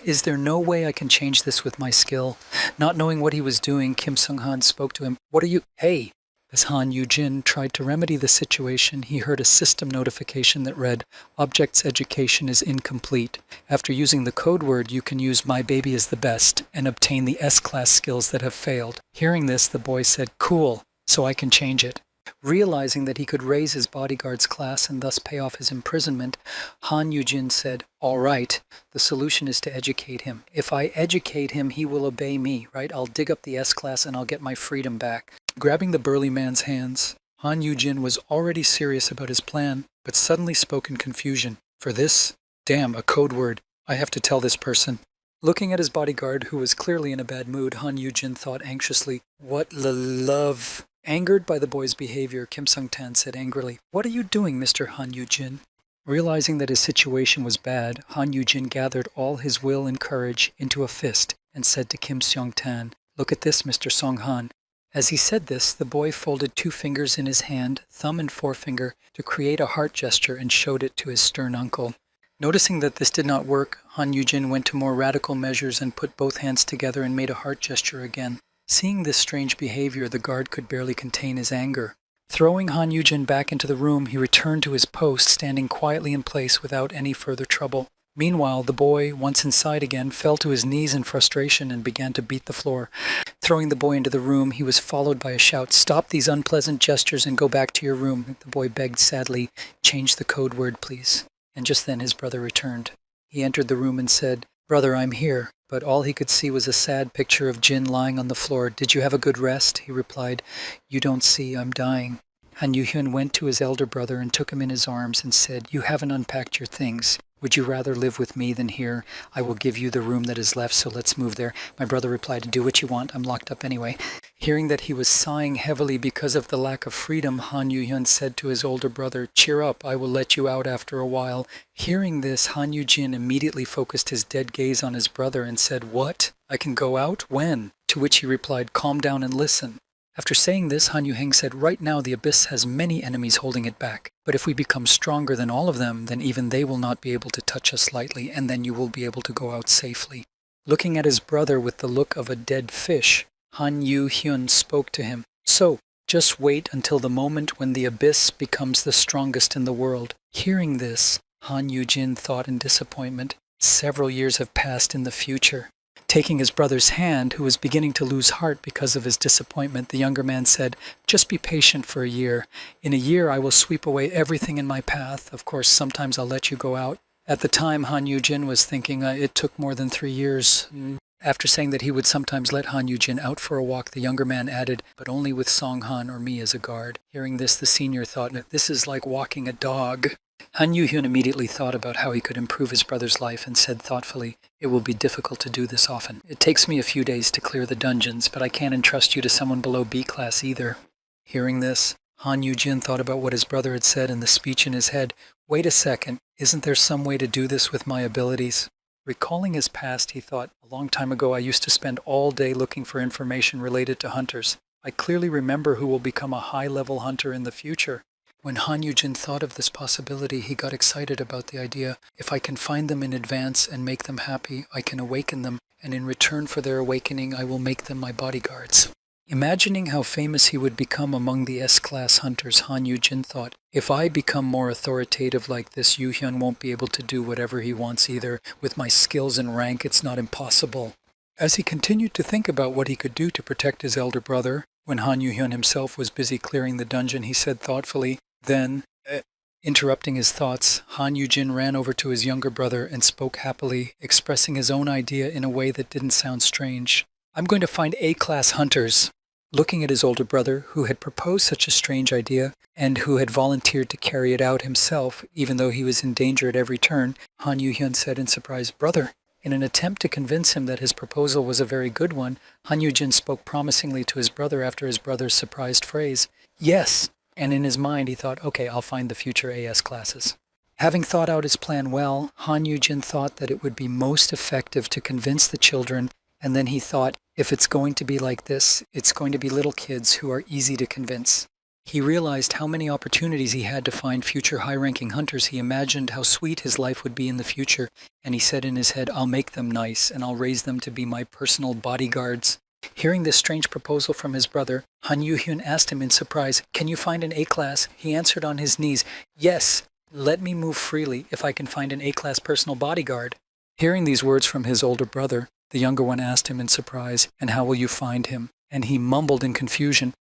Is there no way I can change this with my skill?" Not knowing what he was doing, Kim Sung-han spoke to him. "What are you— Hey!" As Han Yujin tried to remedy the situation, he heard a system notification that read, "Object's education is incomplete. After using the code word, you can use 'My baby is the best' and obtain the S-class skills that have failed." Hearing this, the boy said, "Cool, so I can change it." Realizing that he could raise his bodyguard's class and thus pay off his imprisonment, Han Yujin said, "All right, the solution is to educate him. If I educate him, he will obey me, right? I'll dig up the S-class and I'll get my freedom back." Grabbing the burly man's hands, Han Yujin was already serious about his plan, but suddenly spoke in confusion. "For this? Damn, a code word. I have to tell this person." Looking at his bodyguard, who was clearly in a bad mood, Han Yujin thought anxiously, "What love?" Angered by the boy's behavior, Kim Sung-tan said angrily, "What are you doing, Mr. Han Yujin?" Realizing that his situation was bad, Han Yujin gathered all his will and courage into a fist and said to Kim Sung-tan, "Look at this, Mr. Song-han." As he said this, the boy folded 2 fingers in his hand, thumb and forefinger, to create a heart gesture and showed it to his stern uncle. Noticing that this did not work, Han Yujin went to more radical measures and put both hands together and made a heart gesture again. Seeing this strange behavior, the guard could barely contain his anger. Throwing Han Yujin back into the room, he returned to his post, standing quietly in place without any further trouble. Meanwhile, the boy, once inside again, fell to his knees in frustration and began to beat the floor. Throwing the boy into the room, he was followed by a shout, "Stop these unpleasant gestures and go back to your room." The boy begged sadly, "Change the code word, please." And just then his brother returned. He entered the room and said, "Brother, I'm here." But all he could see was a sad picture of Jin lying on the floor. "Did you have a good rest?" He replied, "You don't see, I'm dying." Han Yu-hyun went to his elder brother and took him in his arms and said, "You haven't unpacked your things. Would you rather live with me than here? I will give you the room that is left, so let's move there." My brother replied, "Do what you want, I'm locked up anyway." Hearing that he was sighing heavily because of the lack of freedom, Han Yu-hyun said to his older brother, "Cheer up, I will let you out after a while." Hearing this, Han Yu-jin immediately focused his dead gaze on his brother and said, "What? I can go out? When?" To which he replied, "Calm down and listen." After saying this, Han Yu-heng said, "Right now the abyss has many enemies holding it back. But if we become stronger than all of them, then even they will not be able to touch us lightly, and then you will be able to go out safely." Looking at his brother with the look of a dead fish, Han Yu-hyun spoke to him, "So, just wait until the moment when the abyss becomes the strongest in the world." Hearing this, Han Yu-jin thought in disappointment, several years have passed in the future. Taking his brother's hand, who was beginning to lose heart because of his disappointment, the younger man said, "Just be patient for a year. In a year I will sweep away everything in my path. Of course, sometimes I'll let you go out." At the time, Han Yu-jin was thinking it took more than 3 years. After saying that he would sometimes let Han Yu-jin out for a walk, the younger man added, "But only with Song-han or me as a guard." Hearing this, the senior thought, "This is like walking a dog." Han Yu-hyun immediately thought about how he could improve his brother's life and said thoughtfully, "It will be difficult to do this often. It takes me a few days to clear the dungeons, but I can't entrust you to someone below B class either." Hearing this, Han Yu-jin thought about what his brother had said and the speech in his head. "Wait a second, isn't there some way to do this with my abilities?" Recalling his past, he thought, "A long time ago I used to spend all day looking for information related to hunters. I clearly remember who will become a high-level hunter in the future." When Han Yu-jin thought of this possibility, he got excited about the idea. "If I can find them in advance and make them happy, I can awaken them, and in return for their awakening, I will make them my bodyguards." Imagining how famous he would become among the S-class hunters, Han Yu-jin thought, "If I become more authoritative like this, Yu-hyun won't be able to do whatever he wants either. With my skills and rank, it's not impossible." As he continued to think about what he could do to protect his elder brother, when Han Yu-hyun himself was busy clearing the dungeon, he said thoughtfully, then, interrupting his thoughts, Han Yu-jin ran over to his younger brother and spoke happily, expressing his own idea in a way that didn't sound strange. "I'm going to find A-class hunters." Looking at his older brother, who had proposed such a strange idea, and who had volunteered to carry it out himself, even though he was in danger at every turn, Han Yu-hyun said in surprise, "Brother." In an attempt to convince him that his proposal was a very good one, Han Yu-jin spoke promisingly to his brother after his brother's surprised phrase, "Yes." And in his mind he thought, "Okay, I'll find the future AS classes." Having thought out his plan well, Han Yu-jin thought that it would be most effective to convince the children, and then he thought, if it's going to be like this, it's going to be little kids who are easy to convince. He realized how many opportunities he had to find future high-ranking hunters. He imagined how sweet his life would be in the future, and he said in his head, "I'll make them nice, and I'll raise them to be my personal bodyguards." Hearing this strange proposal from his brother, Han Yu-hyun asked him in surprise, "Can you find an A-class?" He answered on his knees, "Yes, let me move freely if I can find an A-class personal bodyguard." Hearing these words from his older brother, the younger one asked him in surprise, "And how will you find him?" And he mumbled in confusion,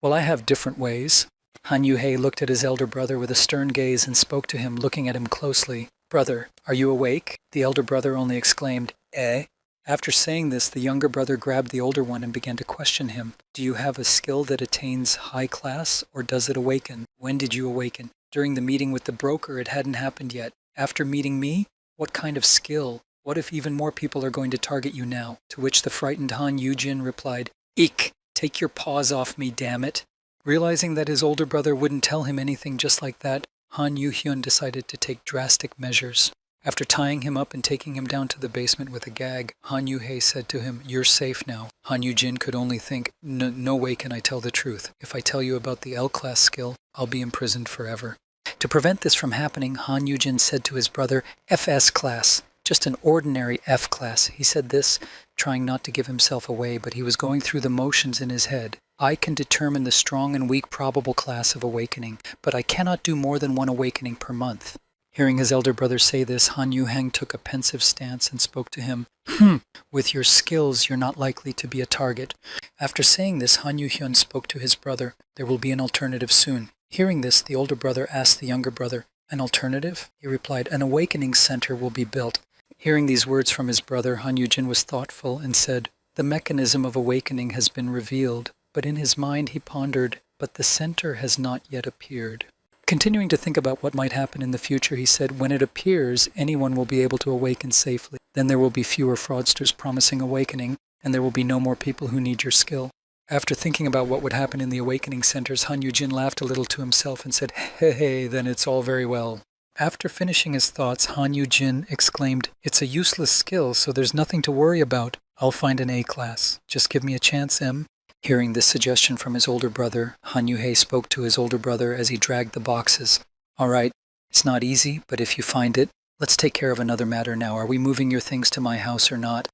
Well, I have different ways." Han Yu-hei looked at his elder brother with a stern gaze and spoke to him, looking at him closely. "Brother, are you awake?" The elder brother only exclaimed, "Eh?" After saying this, the younger brother grabbed the older one and began to question him. "Do you have a skill that attains high class, or does it awaken? When did you awaken?" "During the meeting with the broker, it hadn't happened yet." "After meeting me? What kind of skill? What if even more people are going to target you now?" To which the frightened Han Yujin replied, "Eek! Take your paws off me, damn it!" Realizing that his older brother wouldn't tell him anything just like that, Han Yu-hyun decided to take drastic measures. After tying him up and taking him down to the basement with a gag, Han Yu-hei said to him, "You're safe now." Han Yu-jin could only think, No way can I tell the truth. If I tell you about the L-class skill, I'll be imprisoned forever." To prevent this from happening, Han Yu-jin said to his brother, "FS class. Just an ordinary F class." He said this, trying not to give himself away, but he was going through the motions in his head. "I can determine the strong and weak probable class of awakening, but I cannot do more than one awakening per month." Hearing his elder brother say this, Han Yu-hang took a pensive stance and spoke to him. "With your skills, you're not likely to be a target." After saying this, Han Yu-hyun spoke to his brother. "There will be an alternative soon." Hearing this, the older brother asked the younger brother, "An alternative?" He replied, "An awakening center will be built." Hearing these words from his brother, Han Yu-jin was thoughtful and said, "The mechanism of awakening has been revealed." But in his mind he pondered, "But the center has not yet appeared." Continuing to think about what might happen in the future, he said, "When it appears, anyone will be able to awaken safely. Then there will be fewer fraudsters promising awakening, and there will be no more people who need your skill." After thinking about what would happen in the awakening centers, Han Yu-jin laughed a little to himself and said, Hey, then it's all very well." After finishing his thoughts, Han Yu-jin exclaimed, "It's a useless skill, so there's nothing to worry about. I'll find an A class. Just give me a chance, M." Hearing this suggestion from his older brother, Han Yu-hei spoke to his older brother as he dragged the boxes. "All right, it's not easy, but if you find it, let's take care of another matter now. Are we moving your things to my house or not?"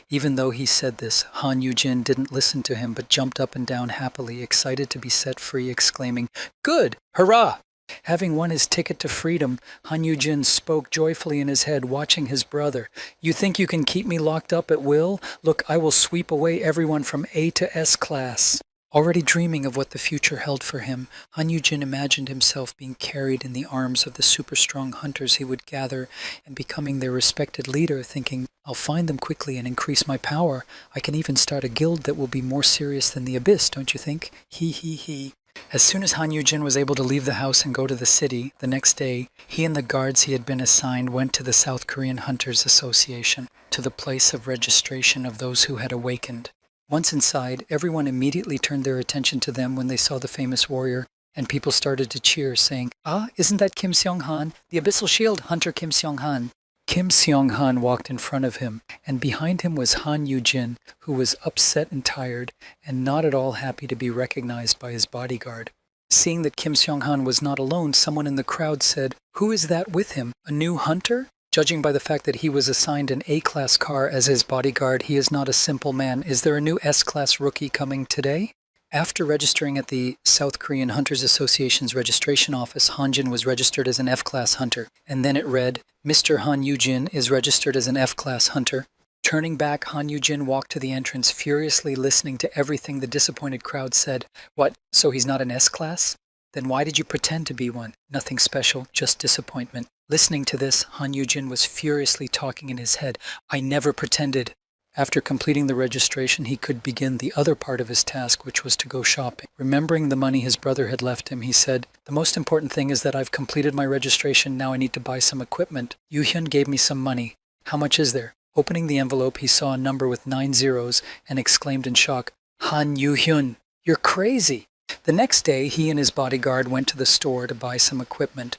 Even though he said this, Han Yu-jin didn't listen to him but jumped up and down happily, excited to be set free, exclaiming, "Good! Hurrah!" Having won his ticket to freedom, Han Yu-jin spoke joyfully in his head, watching his brother. "You think you can keep me locked up at will? Look, I will sweep away everyone from A to S class." Already dreaming of what the future held for him, Han Yu-jin imagined himself being carried in the arms of the super-strong hunters he would gather and becoming their respected leader, thinking, "I'll find them quickly and increase my power. I can even start a guild that will be more serious than the Abyss, don't you think? He. As soon as Han Yu-jin was able to leave the house and go to the city, the next day, he and the guards he had been assigned went to the South Korean Hunters Association, to the place of registration of those who had awakened. Once inside, everyone immediately turned their attention to them when they saw the famous warrior, and people started to cheer, saying, "Ah, isn't that Kim Seong-han, the Abyssal Shield Hunter Kim Seong-han?" Kim Seong-han walked in front of him, and behind him was Han Yu-jin, who was upset and tired, and not at all happy to be recognized by his bodyguard. Seeing that Kim Seong-han was not alone, someone in the crowd said, "Who is that with him? A new hunter?" Judging by the fact that he was assigned an A-class car as his bodyguard, he is not a simple man. Is there a new S-class rookie coming today? After registering at the South Korean Hunters Association's registration office, Hanjin was registered as an F-class hunter, and then it read, "Mr. Han Yu-jin is registered as an F-class hunter." Turning back, Han Yu-jin walked to the entrance, furiously listening to everything the disappointed crowd said. "What, so he's not an S-class? Then why did you pretend to be one? Nothing special, just disappointment." Listening to this, Han Yu-jin was furiously talking in his head. "I never pretended." After completing the registration, he could begin the other part of his task, which was to go shopping. Remembering the money his brother had left him, he said, "The most important thing is that I've completed my registration. Now I need to buy some equipment. Yu-hyun gave me some money. How much is there?" Opening the envelope, he saw a number with 9 zeros and exclaimed in shock, "Han Yu-hyun, you're crazy!" The next day, he and his bodyguard went to the store to buy some equipment.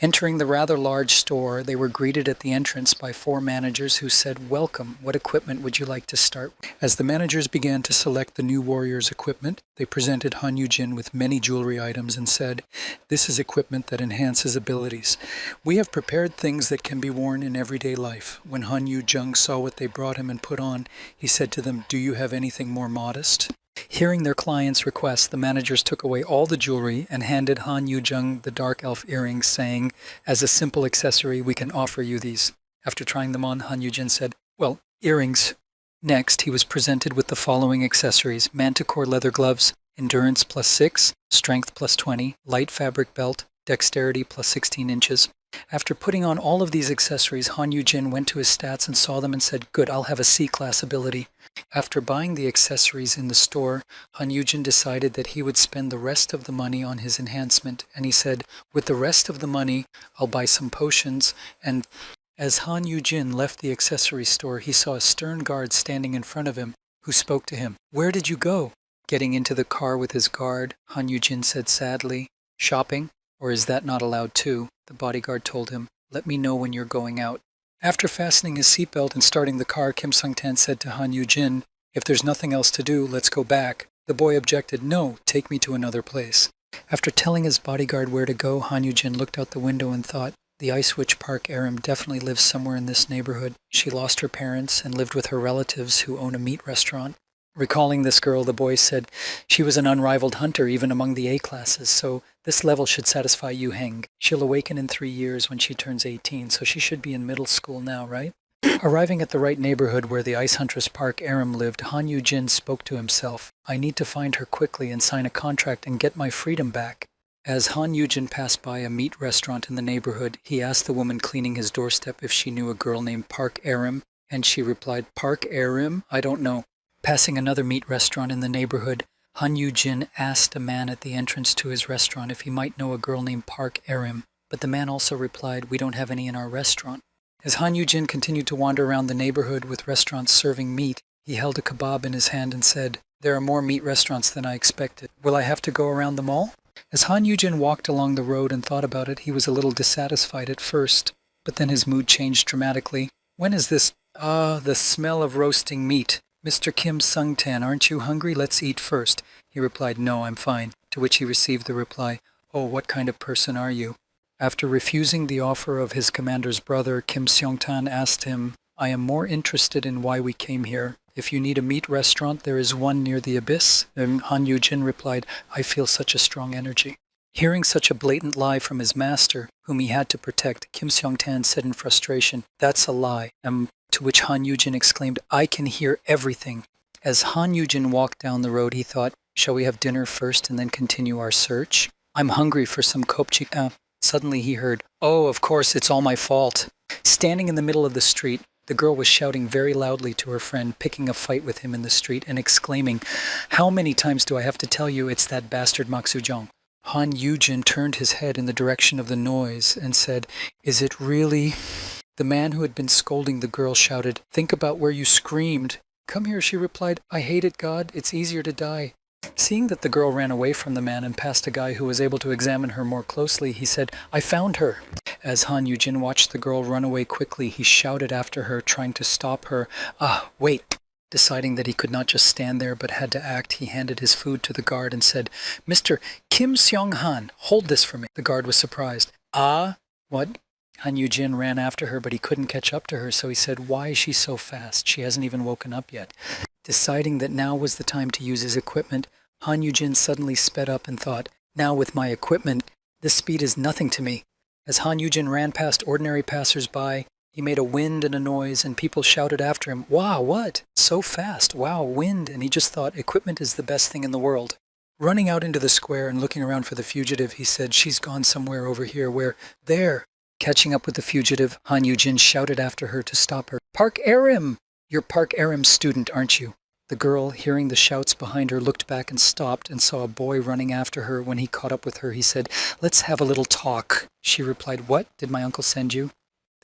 Entering the rather large store, they were greeted at the entrance by 4 managers who said, "Welcome, what equipment would you like to start with?" As the managers began to select the new warrior's equipment, they presented Han Yu-jin with many jewelry items and said, "This is equipment that enhances abilities. We have prepared things that can be worn in everyday life." When Han Yu-jung saw what they brought him and put on, he said to them, "Do you have anything more modest?" Hearing their client's request, the managers took away all the jewelry and handed Han Yu-jung the dark elf earrings, saying, "As a simple accessory, we can offer you these." After trying them on, Han Yu-jin said, "Well, earrings." Next, he was presented with the following accessories: manticore leather gloves, endurance plus 6, strength plus 20, light fabric belt, dexterity plus 16 inches. After putting on all of these accessories, Han Yu-jin went to his stats and saw them and said, good, I'll have a C-class ability. After buying the accessories in the store, Han Yu-jin decided that he would spend the rest of the money on his enhancement, and he said, with the rest of the money, I'll buy some potions. And as Han Yu-jin left the accessory store, he saw a stern guard standing in front of him, who spoke to him. Where did you go? Getting into the car with his guard, Han Yu-jin said sadly, shopping? Or is that not allowed too? The bodyguard told him, let me know when you're going out. After fastening his seatbelt and starting the car, Kim Sung-tan said to Han Yu-jin, if there's nothing else to do, let's go back. The boy objected, no, take me to another place. After telling his bodyguard where to go, Han Yu-jin looked out the window and thought, the Ice Witch Park Aram definitely lives somewhere in this neighborhood. She lost her parents and lived with her relatives who own a meat restaurant. Recalling this girl, the boy said, she was an unrivaled hunter even among the A classes, so this level should satisfy Yu Heng. She'll awaken in 3 years when she turns 18, so she should be in middle school now, right? Arriving at the right neighborhood where the Ice Huntress Park Aram lived, Han Yu-jin spoke to himself, I need to find her quickly and sign a contract and get my freedom back. As Han Yu-jin passed by a meat restaurant in the neighborhood, he asked the woman cleaning his doorstep if she knew a girl named Park Aram, and she replied, Park Aram? I don't know. Passing another meat restaurant in the neighborhood, Han Yu-jin asked a man at the entrance to his restaurant if he might know a girl named Park Aram, but the man also replied, we don't have any in our restaurant. As Han Yu-jin continued to wander around the neighborhood with restaurants serving meat, he held a kebab in his hand and said, there are more meat restaurants than I expected. Will I have to go around them all? As Han Yu-jin walked along the road and thought about it, he was a little dissatisfied at first, but then his mood changed dramatically. When is this? The smell of roasting meat. Mr. Kim Sung-tan, aren't you hungry? Let's eat first. He replied, no, I'm fine. To which he received the reply, oh, what kind of person are you? After refusing the offer of his commander's brother, Kim Seong-tan asked him, I am more interested in why we came here. If you need a meat restaurant, there is one near the abyss. And Han Yu-jin replied, I feel such a strong energy. Hearing such a blatant lie from his master, whom he had to protect, Kim Seong-tan said in frustration, that's a lie. To which Han Yu-jin exclaimed, I can hear everything. As Han Yu-jin walked down the road, he thought, shall we have dinner first and then continue our search? I'm hungry for some kopchi. Suddenly he heard, oh, of course, it's all my fault. Standing in the middle of the street, the girl was shouting very loudly to her friend, picking a fight with him in the street and exclaiming, how many times do I have to tell you it's that bastard Mak Soo-jong? Han Yu-jin turned his head in the direction of the noise and said, is it really? The man who had been scolding the girl shouted, think about where you screamed. Come here, she replied. I hate it, God. It's easier to die. Seeing that the girl ran away from the man and past a guy who was able to examine her more closely, he said, I found her. As Han Yu-jin watched the girl run away quickly, he shouted after her, trying to stop her. Wait. Deciding that he could not just stand there but had to act, he handed his food to the guard and said, Mr. Kim Seong-han, hold this for me. The guard was surprised. What? Han Yu-jin ran after her, but he couldn't catch up to her, so he said, why is she so fast? She hasn't even woken up yet. Deciding that now was the time to use his equipment, Han Yu-jin suddenly sped up and thought, now with my equipment, this speed is nothing to me. As Han Yu-jin ran past ordinary passers-by, he made a wind and a noise, and people shouted after him, wow, what? So fast, wow, wind, and he just thought equipment is the best thing in the world. Running out into the square and looking around for the fugitive, he said, she's gone somewhere over here, where? There. Catching up with the fugitive, Han Yu-jin shouted after her to stop her. Park Aram! You're Park Aram's student, aren't you? The girl, hearing the shouts behind her, looked back and stopped and saw a boy running after her. When he caught up with her, he said, let's have a little talk. She replied, what? Did my uncle send you?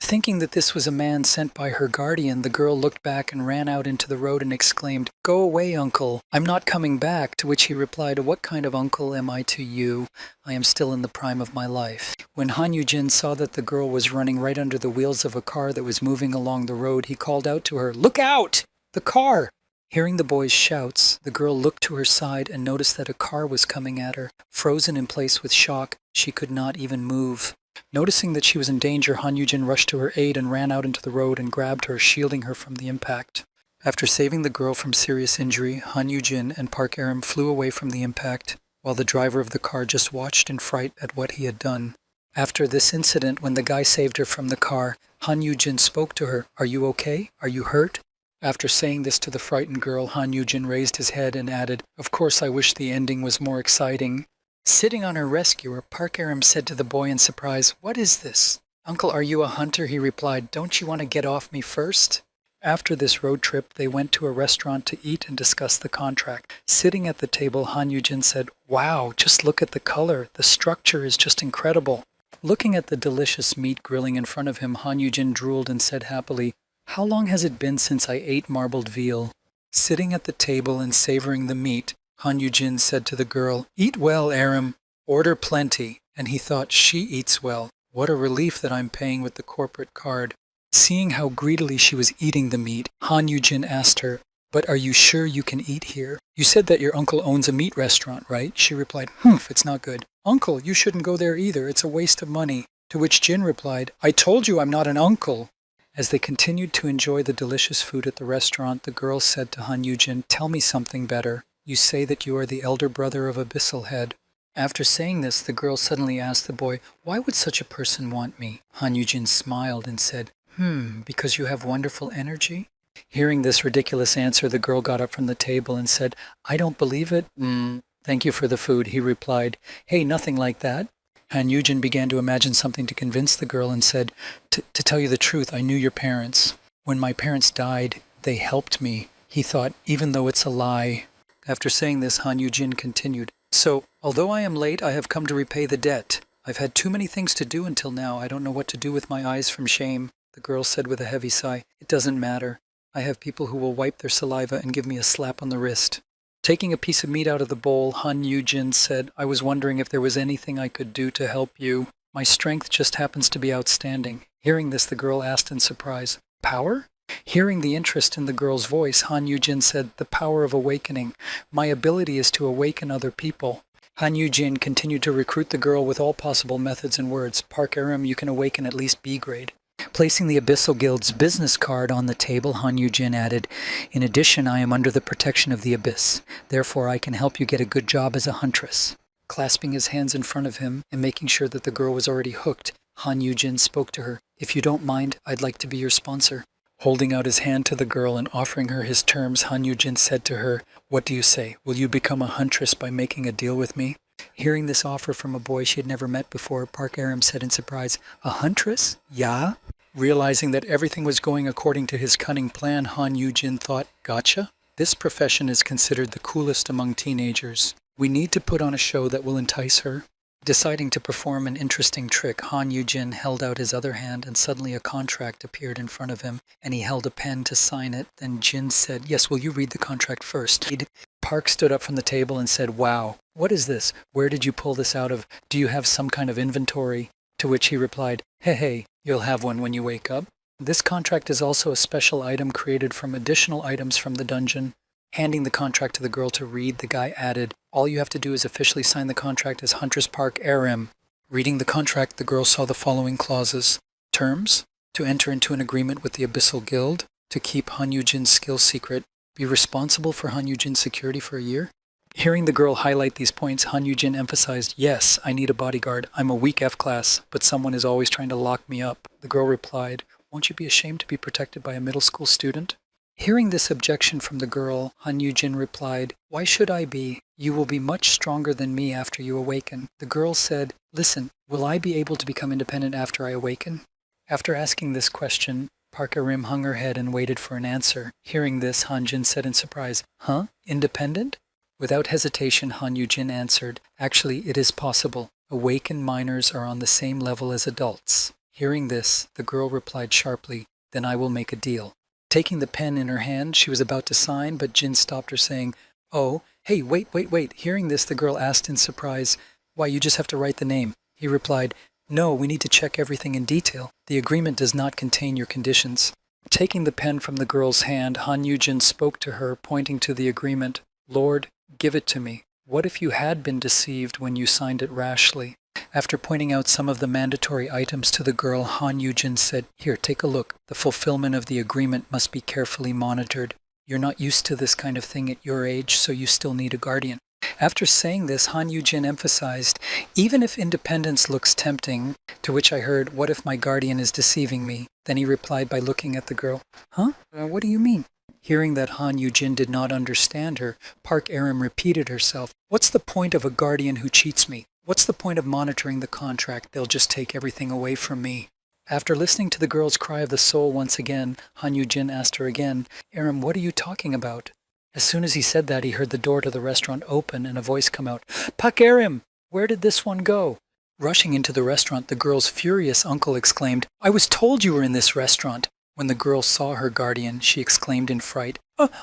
Thinking that this was a man sent by her guardian, the girl looked back and ran out into the road and exclaimed, go away, uncle. I'm not coming back. To which he replied, what kind of uncle am I to you? I am still in the prime of my life. When Han Yu-jin saw that the girl was running right under the wheels of a car that was moving along the road, he called out to her, look out! The car! Hearing the boy's shouts, the girl looked to her side and noticed that a car was coming at her. Frozen in place with shock, she could not even move. Noticing that she was in danger, Han Yu-jin rushed to her aid and ran out into the road and grabbed her, shielding her from the impact. After saving the girl from serious injury, Han Yu-jin and Park Aram flew away from the impact, while the driver of the car just watched in fright at what he had done. After this incident, when the guy saved her from the car, Han Yu-jin spoke to her. Are you okay? Are you hurt? After saying this to the frightened girl, Han Yujin raised his head and added, "Of course I wish the ending was more exciting." Sitting on her rescuer, Park Aram said to the boy in surprise, "What is this?" "Uncle, are you a hunter?" he replied. "Don't you want to get off me first?" After this road trip, they went to a restaurant to eat and discuss the contract. Sitting at the table, Han Yujin said, "Wow, just look at the color. The structure is just incredible." Looking at the delicious meat grilling in front of him, Han Yujin drooled and said happily, "How long has it been since I ate marbled veal?" Sitting at the table and savoring the meat, Han Yujin said to the girl, "Eat well, Aram. Order plenty." And he thought, she eats well. What a relief that I'm paying with the corporate card. Seeing how greedily she was eating the meat, Han Yujin asked her, "But are you sure you can eat here? You said that your uncle owns a meat restaurant, right?" She replied, "Humph, it's not good." "Uncle, you shouldn't go there either. It's a waste of money." To which Jin replied, "I told you I'm not an uncle." As they continued to enjoy the delicious food at the restaurant, the girl said to Han Yujin, "Tell me something better. You say that you are the elder brother of Abyssal Head." After saying this, the girl suddenly asked the boy, "Why would such a person want me?" Han Yujin smiled and said, Because you have wonderful energy?" Hearing this ridiculous answer, the girl got up from the table and said, "I don't believe it." "Thank you for the food," he replied. "Hey, nothing like that." Han Yujin began to imagine something to convince the girl and said, To tell you the truth, I knew your parents. When my parents died, they helped me." He thought, even though it's a lie. After saying this, Han Yujin continued, "So, although I am late, I have come to repay the debt. I've had too many things to do until now. I don't know what to do with my eyes from shame." The girl said with a heavy sigh, "It doesn't matter. I have people who will wipe their saliva and give me a slap on the wrist." Taking a piece of meat out of the bowl, Han Yujin said, "I was wondering if there was anything I could do to help you. My strength just happens to be outstanding." Hearing this, the girl asked in surprise, "Power?" Hearing the interest in the girl's voice, Han Yujin said, "The power of awakening. My ability is to awaken other people." Han Yujin continued to recruit the girl with all possible methods and words. "Park Aram, you can awaken at least B grade." Placing the Abyssal Guild's business card on the table, Han Yujin added, "In addition, I am under the protection of the Abyss. Therefore, I can help you get a good job as a huntress." Clasping his hands in front of him and making sure that the girl was already hooked, Han Yujin spoke to her. "If you don't mind, I'd like to be your sponsor." Holding out his hand to the girl and offering her his terms, Han Yujin said to her, "What do you say? Will you become a huntress by making a deal with me?" Hearing this offer from a boy she had never met before, Park Aram said in surprise, "A huntress? Yeah?" Realizing that everything was going according to his cunning plan, Han Yujin thought, "Gotcha? This profession is considered the coolest among teenagers. We need to put on a show that will entice her." Deciding to perform an interesting trick, Han Yujin held out his other hand and suddenly a contract appeared in front of him and he held a pen to sign it. Then Jin said, "Yes, will you read the contract first?" Park stood up from the table and said, "Wow, what is this? Where did you pull this out of? Do you have some kind of inventory?" To which he replied, Hey, you'll have one when you wake up." This contract is also a special item created from additional items from the dungeon. Handing the contract to the girl to read, the guy added, "All you have to do is officially sign the contract as Huntress Park Aram." Reading the contract, the girl saw the following clauses. Terms: to enter into an agreement with the Abyssal Guild, to keep Han Yujin's skill secret, be responsible for Han Yujin's security for a year. Hearing the girl highlight these points, Han Yujin emphasized, "Yes, I need a bodyguard. I'm a weak F-class, but someone is always trying to lock me up." The girl replied, "Won't you be ashamed to be protected by a middle school student?" Hearing this objection from the girl, Han Yujin replied, "Why should I be? You will be much stronger than me after you awaken." The girl said, "Listen, will I be able to become independent after I awaken?" After asking this question, Park Aram hung her head and waited for an answer. Hearing this, Han Jin said in surprise, "Huh? Independent?" Without hesitation, Han Yujin answered, "Actually, it is possible. Awakened minors are on the same level as adults." Hearing this, the girl replied sharply, "Then I will make a deal." Taking the pen in her hand, she was about to sign, but Jin stopped her saying, "Oh, hey, wait. Hearing this, the girl asked in surprise, "Why, you just have to write the name." He replied, "No, we need to check everything in detail. The agreement does not contain your conditions." Taking the pen from the girl's hand, Han Yujin spoke to her, pointing to the agreement. "Lord, give it to me. What if you had been deceived when you signed it rashly?" After pointing out some of the mandatory items to the girl, Han Yujin said, "Here, take a look. The fulfillment of the agreement must be carefully monitored. You're not used to this kind of thing at your age, so you still need a guardian." After saying this, Han Yujin emphasized, "Even if independence looks tempting," to which I heard, "What if my guardian is deceiving me?" Then he replied by looking at the girl, "Huh? What do you mean?" Hearing that Han Yu-jin did not understand her, Park Aram repeated herself, "What's the point of a guardian who cheats me? What's the point of monitoring the contract? They'll just take everything away from me." After listening to the girl's cry of the soul once again, Han Yu-jin asked her again, "Aram, what are you talking about?" As soon as he said that, he heard the door to the restaurant open and a voice come out, "Park Aram, where did this one go?" Rushing into the restaurant, the girl's furious uncle exclaimed, "I was told you were in this restaurant." When the girl saw her guardian, she exclaimed in fright,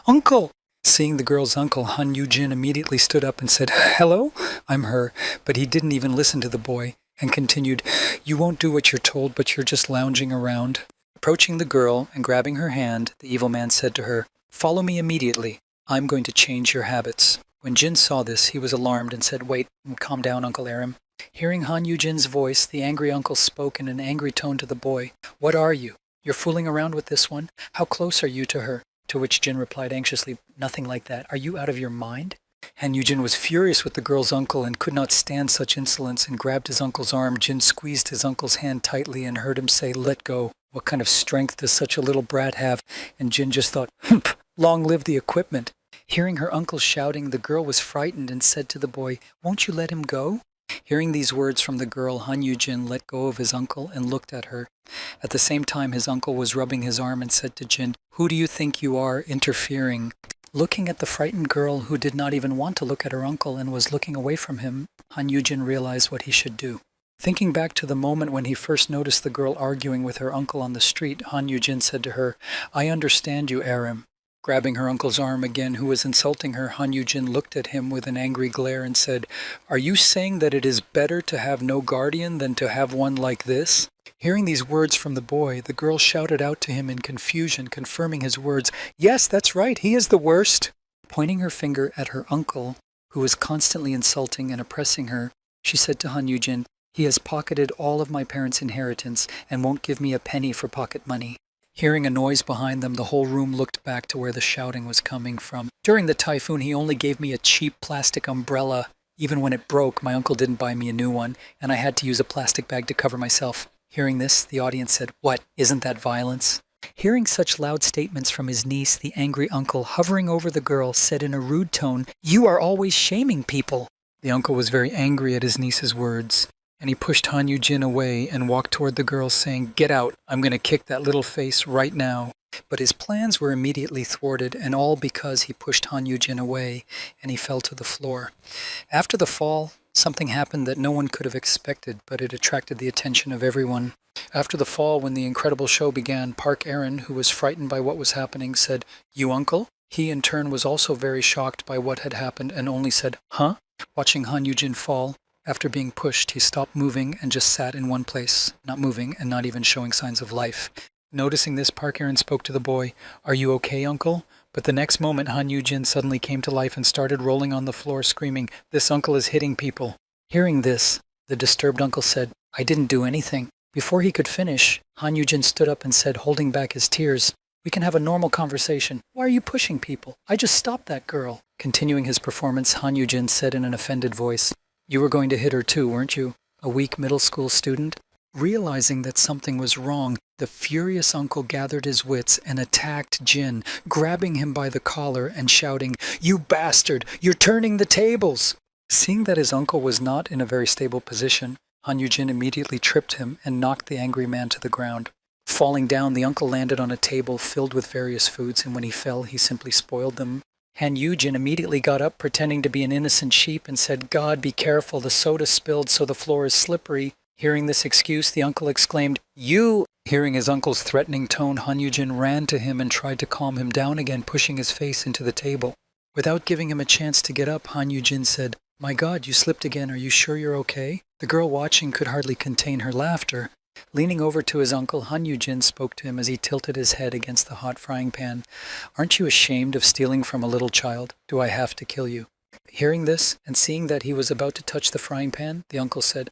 "Uncle!" Seeing the girl's uncle, Han Yu-jin immediately stood up and said, "Hello, I'm her," but he didn't even listen to the boy and continued, "You won't do what you're told, but you're just lounging around." Approaching the girl and grabbing her hand, the evil man said to her, "Follow me immediately. I'm going to change your habits." When Jin saw this, he was alarmed and said, "Wait, calm down, Uncle Aram." Hearing Han Yu-jin's voice, the angry uncle spoke in an angry tone to the boy, "What are you? You're fooling around with this one? How close are you to her?" To which Jin replied anxiously, "Nothing like that. Are you out of your mind?" Han Yu-jin was furious with the girl's uncle and could not stand such insolence and grabbed his uncle's arm. Jin squeezed his uncle's hand tightly and heard him say, "Let go. What kind of strength does such a little brat have?" And Jin just thought, "Humph, long live the equipment." Hearing her uncle shouting, the girl was frightened and said to the boy, "Won't you let him go?" Hearing these words from the girl, Han Yu-jin let go of his uncle and looked at her. At the same time, his uncle was rubbing his arm and said to Jin, "Who do you think you are interfering?" Looking at the frightened girl who did not even want to look at her uncle and was looking away from him, Han Yu-jin realized what he should do. Thinking back to the moment when he first noticed the girl arguing with her uncle on the street, Han Yu-jin said to her, "I understand you, Aram." Grabbing her uncle's arm again, who was insulting her, Han Yu-jin looked at him with an angry glare and said, "Are you saying that it is better to have no guardian than to have one like this?" Hearing these words from the boy, the girl shouted out to him in confusion, confirming his words, "Yes, that's right, he is the worst." Pointing her finger at her uncle, who was constantly insulting and oppressing her, she said to Han Yu-jin, "He has pocketed all of my parents' inheritance and won't give me a penny for pocket money." Hearing a noise behind them, the whole room looked back to where the shouting was coming from. "During the typhoon, he only gave me a cheap plastic umbrella. Even when it broke, my uncle didn't buy me a new one, and I had to use a plastic bag to cover myself." Hearing this, the audience said, "What? Isn't that violence?" Hearing such loud statements from his niece, the angry uncle, hovering over the girl, said in a rude tone, "You are always shaming people." The uncle was very angry at his niece's words, and he pushed Han Yu-jin away and walked toward the girl, saying, "Get out, I'm going to kick that little face right now." But his plans were immediately thwarted, and all because he pushed Han Yu-jin away, and he fell to the floor. After the fall, something happened that no one could have expected, but it attracted the attention of everyone. After the fall, when the incredible show began, Park Aram, who was frightened by what was happening, said, "You uncle?" He in turn was also very shocked by what had happened and only said, "Huh?" Watching Han Yu-jin fall, after being pushed, he stopped moving and just sat in one place, not moving and not even showing signs of life. Noticing this, Park Aram spoke to the boy, "Are you okay, uncle?" But the next moment, Han Yu-jin suddenly came to life and started rolling on the floor, screaming, "This uncle is hitting people." Hearing this, the disturbed uncle said, "I didn't do anything." Before he could finish, Han Yu-jin stood up and said, holding back his tears, "We can have a normal conversation. Why are you pushing people? I just stopped that girl." Continuing his performance, Han Yu-jin said in an offended voice, "You were going to hit her too, weren't you? A weak middle school student?" Realizing that something was wrong, the furious uncle gathered his wits and attacked Jin, grabbing him by the collar and shouting, "You bastard! You're turning the tables!" Seeing that his uncle was not in a very stable position, Han Yu-jin immediately tripped him and knocked the angry man to the ground. Falling down, the uncle landed on a table filled with various foods, and when he fell, he simply spoiled them. Han Yu-jin immediately got up, pretending to be an innocent sheep, and said, "God, be careful, the soda spilled so the floor is slippery." Hearing this excuse, the uncle exclaimed, "You!" Hearing his uncle's threatening tone, Han Yu-jin ran to him and tried to calm him down again, pushing his face into the table. Without giving him a chance to get up, Han Yu-jin said, "My God, you slipped again. Are you sure you're okay?" The girl watching could hardly contain her laughter. Leaning over to his uncle, Han Yu-jin spoke to him as he tilted his head against the hot frying pan. "Aren't you ashamed of stealing from a little child? Do I have to kill you?" Hearing this, and seeing that he was about to touch the frying pan, the uncle said,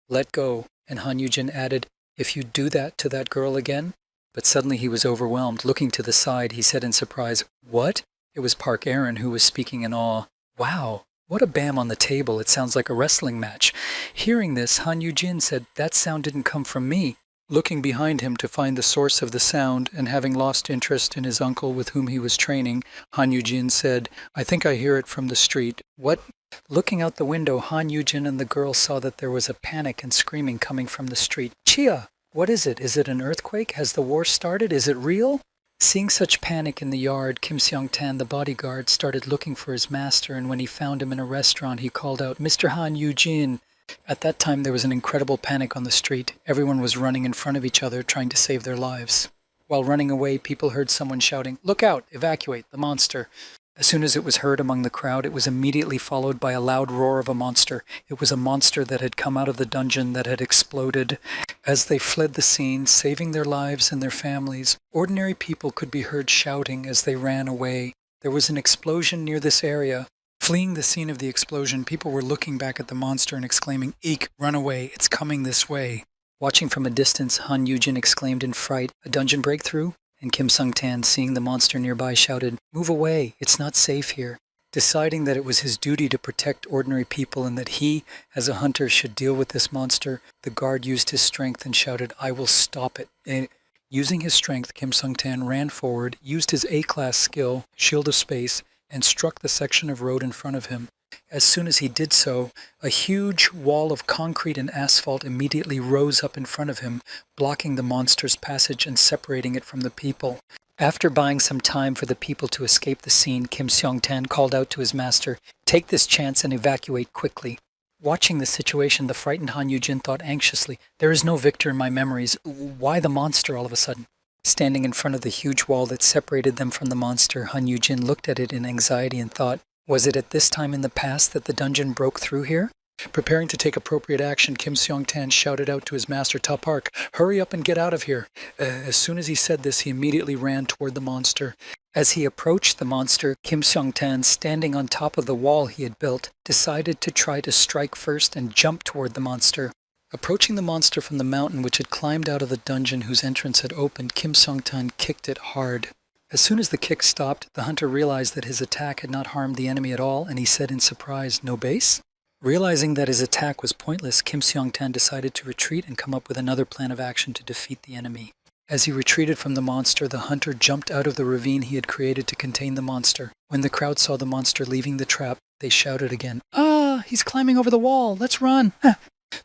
"Let go." And Han Yu-jin added, "If you do that to that girl again?" But suddenly he was overwhelmed. Looking to the side, he said in surprise, "What?" It was Park Aram who was speaking in awe. "Wow, what a bam on the table. It sounds like a wrestling match." Hearing this, Han Yu-jin said, "That sound didn't come from me." Looking behind him to find the source of the sound, and having lost interest in his uncle with whom he was training, Han Yujin said, "I think I hear it from the street." "What?" Looking out the window, Han Yujin and the girl saw that there was a panic and screaming coming from the street. "Chia! What is it? Is it an earthquake? Has the war started? Is it real?" Seeing such panic in the yard, Kim Seong-tan, the bodyguard, started looking for his master, and when he found him in a restaurant, he called out, "Mr. Han Yujin." At that time, there was an incredible panic on the street. Everyone was running in front of each other, trying to save their lives. While running away, people heard someone shouting, "Look out! Evacuate! The monster!" As soon as it was heard among the crowd, it was immediately followed by a loud roar of a monster. It was a monster that had come out of the dungeon that had exploded. As they fled the scene, saving their lives and their families, ordinary people could be heard shouting as they ran away. There was an explosion near this area. Fleeing the scene of the explosion, people were looking back at the monster and exclaiming, "Eek, run away, it's coming this way." Watching from a distance, Han Yujin exclaimed in fright, "A dungeon breakthrough?" And Kim Seong-tan, seeing the monster nearby, shouted, "Move away, it's not safe here." Deciding that it was his duty to protect ordinary people and that he, as a hunter, should deal with this monster, the guard used his strength and shouted, "I will stop it." Using his strength, Kim Seong-tan ran forward, used his A-class skill, Shield of Space, and struck the section of road in front of him. As soon as he did so, a huge wall of concrete and asphalt immediately rose up in front of him, blocking the monster's passage and separating it from the people. After buying some time for the people to escape the scene, Kim Seong-tan called out to his master, "Take this chance and evacuate quickly." Watching the situation, the frightened Han Yujin thought anxiously, "There is no victor in my memories. Why the monster all of a sudden?" Standing in front of the huge wall that separated them from the monster, Han Yujin looked at it in anxiety and thought, was it at this time in the past that the dungeon broke through here? Preparing to take appropriate action, Kim Seong-tan shouted out to his master, "Ta Park, hurry up and get out of here." As soon as he said this, he immediately ran toward the monster. As he approached the monster, Kim Seong-tan, standing on top of the wall he had built, decided to try to strike first and jump toward the monster. Approaching the monster from the mountain which had climbed out of the dungeon whose entrance had opened, Kim Seong-tan kicked it hard. As soon as the kick stopped, the hunter realized that his attack had not harmed the enemy at all, and he said in surprise, "No base?" Realizing that his attack was pointless, Kim Seong-tan decided to retreat and come up with another plan of action to defeat the enemy. As he retreated from the monster, the hunter jumped out of the ravine he had created to contain the monster. When the crowd saw the monster leaving the trap, they shouted again, "Ah, he's climbing over the wall, let's run!"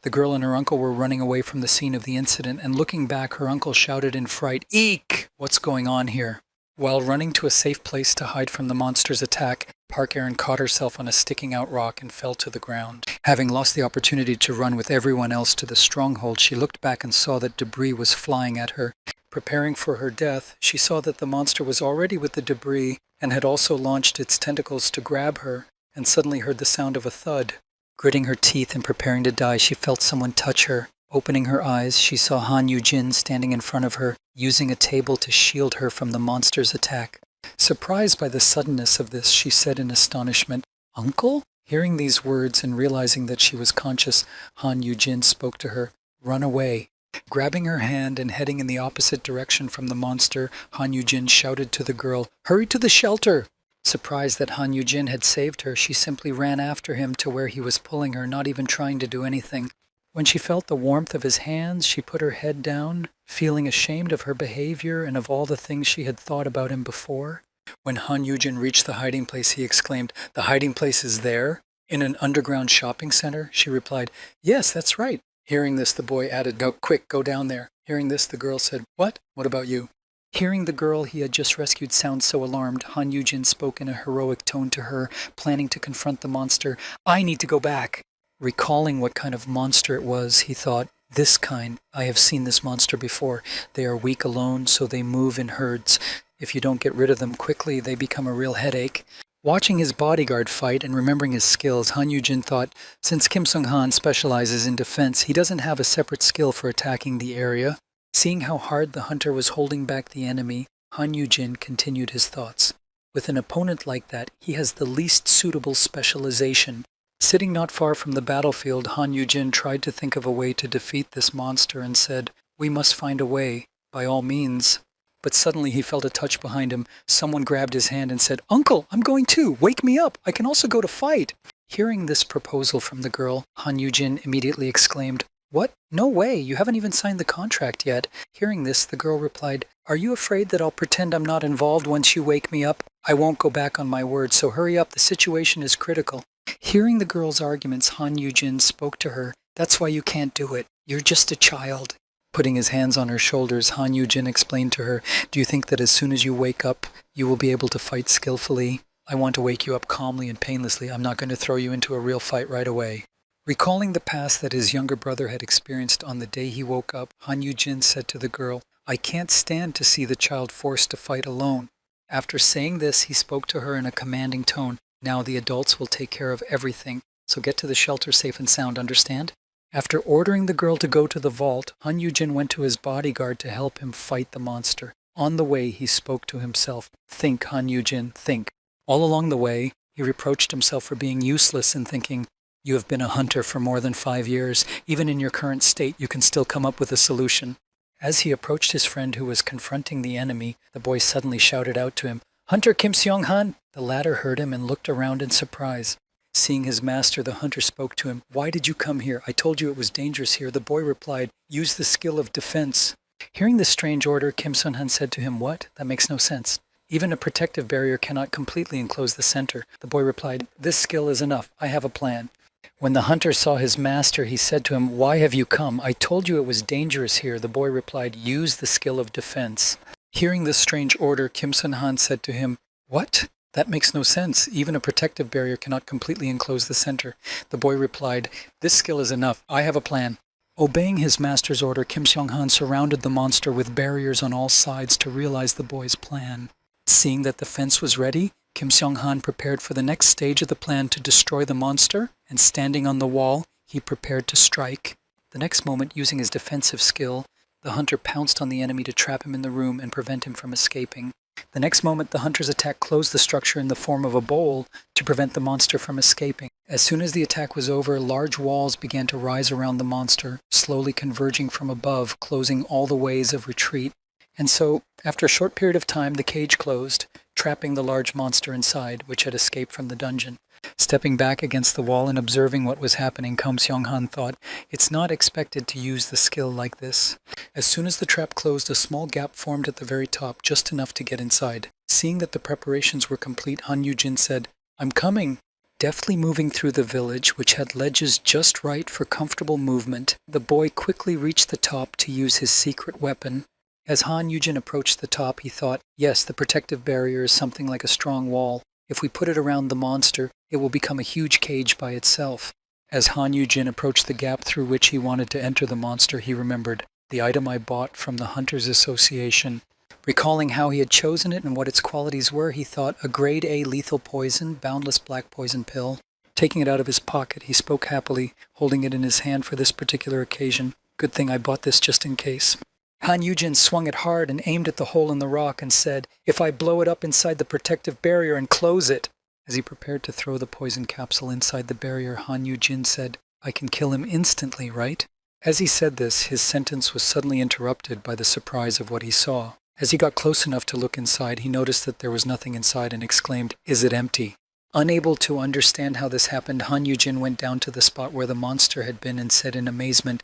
The girl and her uncle were running away from the scene of the incident, and looking back, her uncle shouted in fright, "Eek! What's going on here?" While running to a safe place to hide from the monster's attack, Park Erin caught herself on a sticking out rock and fell to the ground. Having lost the opportunity to run with everyone else to the stronghold, she looked back and saw that debris was flying at her. Preparing for her death, she saw that the monster was already with the debris and had also launched its tentacles to grab her, and suddenly heard the sound of a thud. Gritting her teeth and preparing to die, she felt someone touch her. Opening her eyes, she saw Han Yujin standing in front of her, using a table to shield her from the monster's attack. Surprised by the suddenness of this, she said in astonishment, "Uncle?" Hearing these words and realizing that she was conscious, Han Yujin spoke to her, "Run away." Grabbing her hand and heading in the opposite direction from the monster, Han Yujin shouted to the girl, "Hurry to the shelter!" Surprised that Han Yujin had saved her, she simply ran after him to where he was pulling her, not even trying to do anything. When she felt the warmth of his hands, she put her head down, feeling ashamed of her behavior and of all the things she had thought about him before. When Han Yujin reached the hiding place, he exclaimed, "The hiding place is there? In an underground shopping center?" She replied, "Yes, that's right." Hearing this, the boy added, "Go quick, go down there." Hearing this, the girl said, "What? What about you?" Hearing the girl he had just rescued sound so alarmed, Han Yujin spoke in a heroic tone to her, planning to confront the monster. "I need to go back." Recalling what kind of monster it was, he thought, "This kind, I have seen this monster before. They are weak alone, so they move in herds. If you don't get rid of them quickly, they become a real headache." Watching his bodyguard fight and remembering his skills, Han Yujin thought, since Kim Seong-han specializes in defense, he doesn't have a separate skill for attacking the area. Seeing how hard the hunter was holding back the enemy, Han Yujin continued his thoughts. With an opponent like that, he has the least suitable specialization. Sitting not far from the battlefield, Han Yujin tried to think of a way to defeat this monster and said, "We must find a way, by all means." But suddenly he felt a touch behind him. Someone grabbed his hand and said, "Uncle, I'm going too. Wake me up. I can also go to fight." Hearing this proposal from the girl, Han Yujin immediately exclaimed, What? No way, you haven't even signed the contract yet. Hearing this, the girl replied, Are you afraid that I'll pretend I'm not involved once you wake me up? I won't go back on my word, so hurry up, the situation is critical. Hearing the girl's arguments, Han Yujin spoke to her. That's why you can't do it. You're just a child. Putting his hands on her shoulders, Han Yujin explained to her, Do you think that as soon as you wake up, you will be able to fight skillfully? I want to wake you up calmly and painlessly. I'm not going to throw you into a real fight right away. Recalling the past that his younger brother had experienced on the day he woke up, Han Yujin said to the girl, I can't stand to see the child forced to fight alone. After saying this, he spoke to her in a commanding tone. Now the adults will take care of everything, so get to the shelter safe and sound, understand? After ordering the girl to go to the vault, Han Yujin went to his bodyguard to help him fight the monster. On the way, he spoke to himself. Think, Han Yujin, think. All along the way, he reproached himself for being useless and thinking, You have been a hunter for more than 5 years. Even in your current state, you can still come up with a solution. As he approached his friend who was confronting the enemy, the boy suddenly shouted out to him, Hunter Kim Seong-han! The latter heard him and looked around in surprise. Seeing his master, the hunter spoke to him, Why did you come here? I told you it was dangerous here. The boy replied, Use the skill of defense. Hearing this strange order, Kim Seong-han said to him, What? That makes no sense. Even a protective barrier cannot completely enclose the center. The boy replied, This skill is enough. I have a plan. When the hunter saw his master, he said to him, Why have you come? I told you it was dangerous here. The boy replied, Use the skill of defense. Hearing this strange order, Kim Seong-han said to him, What? That makes no sense. Even a protective barrier cannot completely enclose the center. The boy replied, This skill is enough. I have a plan. Obeying his master's order, Kim Seong-han surrounded the monster with barriers on all sides to realize the boy's plan. Seeing that the fence was ready, Kim Seong-han prepared for the next stage of the plan to destroy the monster, and standing on the wall, he prepared to strike. The next moment, using his defensive skill, the hunter pounced on the enemy to trap him in the room and prevent him from escaping. The next moment, the hunter's attack closed the structure in the form of a bowl to prevent the monster from escaping. As soon as the attack was over, large walls began to rise around the monster, slowly converging from above, closing all the ways of retreat. And so, after a short period of time, the cage closed, trapping the large monster inside, which had escaped from the dungeon. Stepping back against the wall and observing what was happening, Kim Seong-han thought, It's not expected to use the skill like this. As soon as the trap closed, a small gap formed at the very top, just enough to get inside. Seeing that the preparations were complete, Han Yujin said, I'm coming. Deftly moving through the village, which had ledges just right for comfortable movement, the boy quickly reached the top to use his secret weapon. As Han Yujin approached the top, he thought, Yes, the protective barrier is something like a strong wall. If we put it around the monster, it will become a huge cage by itself. As Han Yujin approached the gap through which he wanted to enter the monster, he remembered, the item I bought from the Hunters Association. Recalling how he had chosen it and what its qualities were, he thought, a grade A lethal poison, boundless black poison pill. Taking it out of his pocket, he spoke happily, holding it in his hand for this particular occasion. Good thing I bought this just in case. Han Yujin swung it hard and aimed at the hole in the rock and said, If I blow it up inside the protective barrier and close it. As he prepared to throw the poison capsule inside the barrier, Han Yujin said, I can kill him instantly, right? As he said this, his sentence was suddenly interrupted by the surprise of what he saw. As he got close enough to look inside, he noticed that there was nothing inside and exclaimed, Is it empty? Unable to understand how this happened, Han Yujin went down to the spot where the monster had been and said in amazement,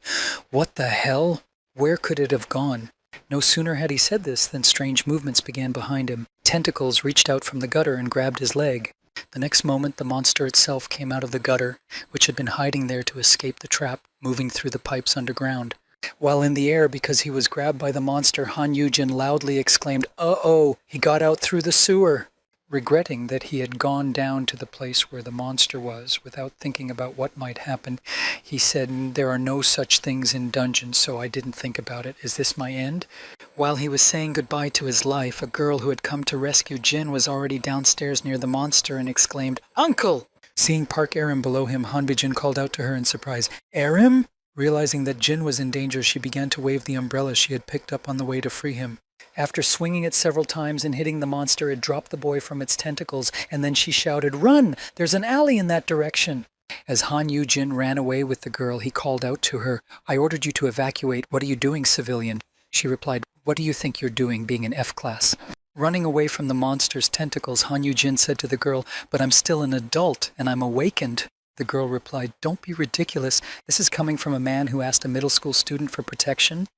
What the hell? Where could it have gone? No sooner had he said this than strange movements began behind him. Tentacles reached out from the gutter and grabbed his leg. The next moment, the monster itself came out of the gutter, which had been hiding there to escape the trap, moving through the pipes underground. While in the air, because he was grabbed by the monster, Han Yujin loudly exclaimed, Uh-oh, he got out through the sewer. Regretting that he had gone down to the place where the monster was without thinking about what might happen, he said, There are no such things in dungeons, so I didn't think about it. Is this my end? While he was saying goodbye to his life, a girl who had come to rescue Jin was already downstairs near the monster and exclaimed, Uncle! Seeing Park Arim below him, Han Bijin called out to her in surprise, Arim? Realizing that Jin was in danger, she began to wave the umbrella she had picked up on the way to free him. After swinging it several times and hitting the monster, it dropped the boy from its tentacles, and then she shouted, Run! There's an alley in that direction! As Han Yujin ran away with the girl, he called out to her, I ordered you to evacuate. What are you doing, civilian? She replied, What do you think you're doing, being an F-class? Running away from the monster's tentacles, Han Yujin said to the girl, But I'm still an adult, and I'm awakened. The girl replied, "Don't be ridiculous. This is coming from a man who asked a middle school student for protection."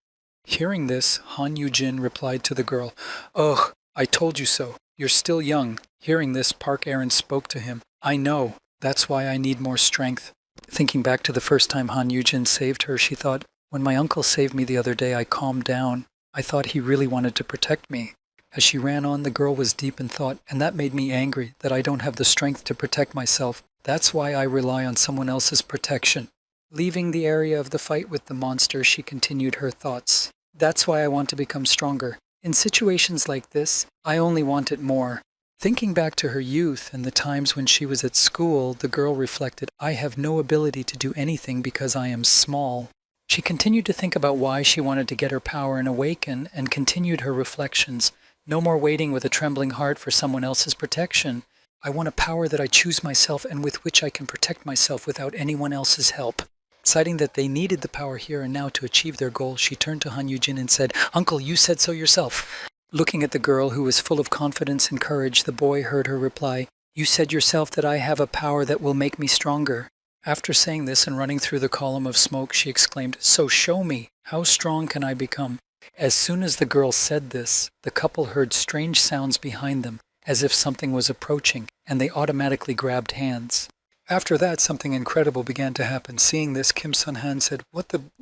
Hearing this, Han Yu-jin replied to the girl, "Ugh, I told you so. You're still young." Hearing this, Park Aaron spoke to him. "I know. That's why I need more strength." Thinking back to the first time Han Yu-jin saved her, she thought, "When my uncle saved me the other day, I calmed down. I thought he really wanted to protect me." As she ran on, the girl was deep in thought, and that made me angry that I don't have the strength to protect myself. That's why I rely on someone else's protection. Leaving the area of the fight with the monster, she continued her thoughts. That's why I want to become stronger. In situations like this, I only want it more. Thinking back to her youth and the times when she was at school, the girl reflected, "I have no ability to do anything because I am small." She continued to think about why she wanted to get her power and awaken, and continued her reflections. No more waiting with a trembling heart for someone else's protection. I want a power that I choose myself and with which I can protect myself without anyone else's help. Deciding that they needed the power here and now to achieve their goal, she turned to Han Yu-jin and said, "Uncle, you said so yourself." Looking at the girl, who was full of confidence and courage, the boy heard her reply, "You said yourself that I have a power that will make me stronger." After saying this and running through the column of smoke, she exclaimed, "So show me, how strong can I become?" As soon as the girl said this, the couple heard strange sounds behind them, as if something was approaching, and they automatically grabbed hands. After that, something incredible began to happen. Seeing this, Kim Sun-han said,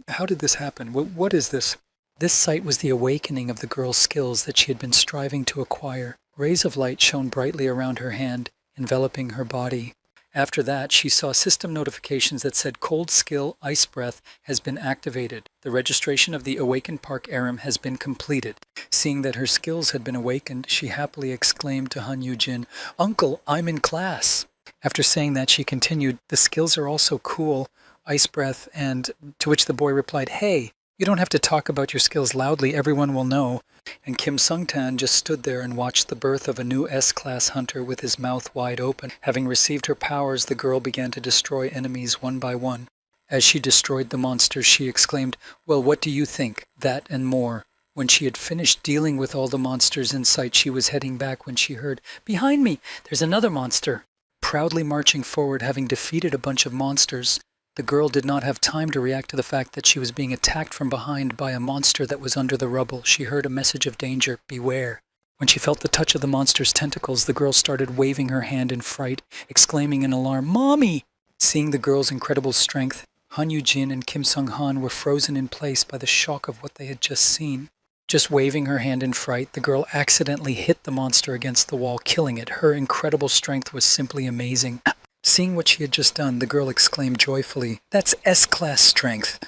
how did this happen? What is this? This sight was the awakening of the girl's skills that she had been striving to acquire. Rays of light shone brightly around her hand, enveloping her body. After that, she saw system notifications that said Cold Skill Ice Breath has been activated. The registration of the awakened Park Aram has been completed. Seeing that her skills had been awakened, she happily exclaimed to Han Yu-jin, "Uncle, I'm in class." After saying that, she continued, "The skills are also cool, Ice Breath," and to which the boy replied, "Hey, you don't have to talk about your skills loudly, everyone will know." And Kim Sung-tan just stood there and watched the birth of a new S-class hunter with his mouth wide open. Having received her powers, the girl began to destroy enemies one by one. As she destroyed the monsters, she exclaimed, "Well, what do you think? That and more." When she had finished dealing with all the monsters in sight, she was heading back when she heard, "Behind me, there's another monster." Proudly marching forward, having defeated a bunch of monsters, the girl did not have time to react to the fact that she was being attacked from behind by a monster that was under the rubble. She heard a message of danger, "Beware." When she felt the touch of the monster's tentacles, the girl started waving her hand in fright, exclaiming in alarm, "Mommy!" Seeing the girl's incredible strength, Han Yu-jin and Kim Sung-han were frozen in place by the shock of what they had just seen. Just waving her hand in fright, the girl accidentally hit the monster against the wall, killing it. Her incredible strength was simply amazing. Seeing what she had just done, the girl exclaimed joyfully, "That's S-class strength.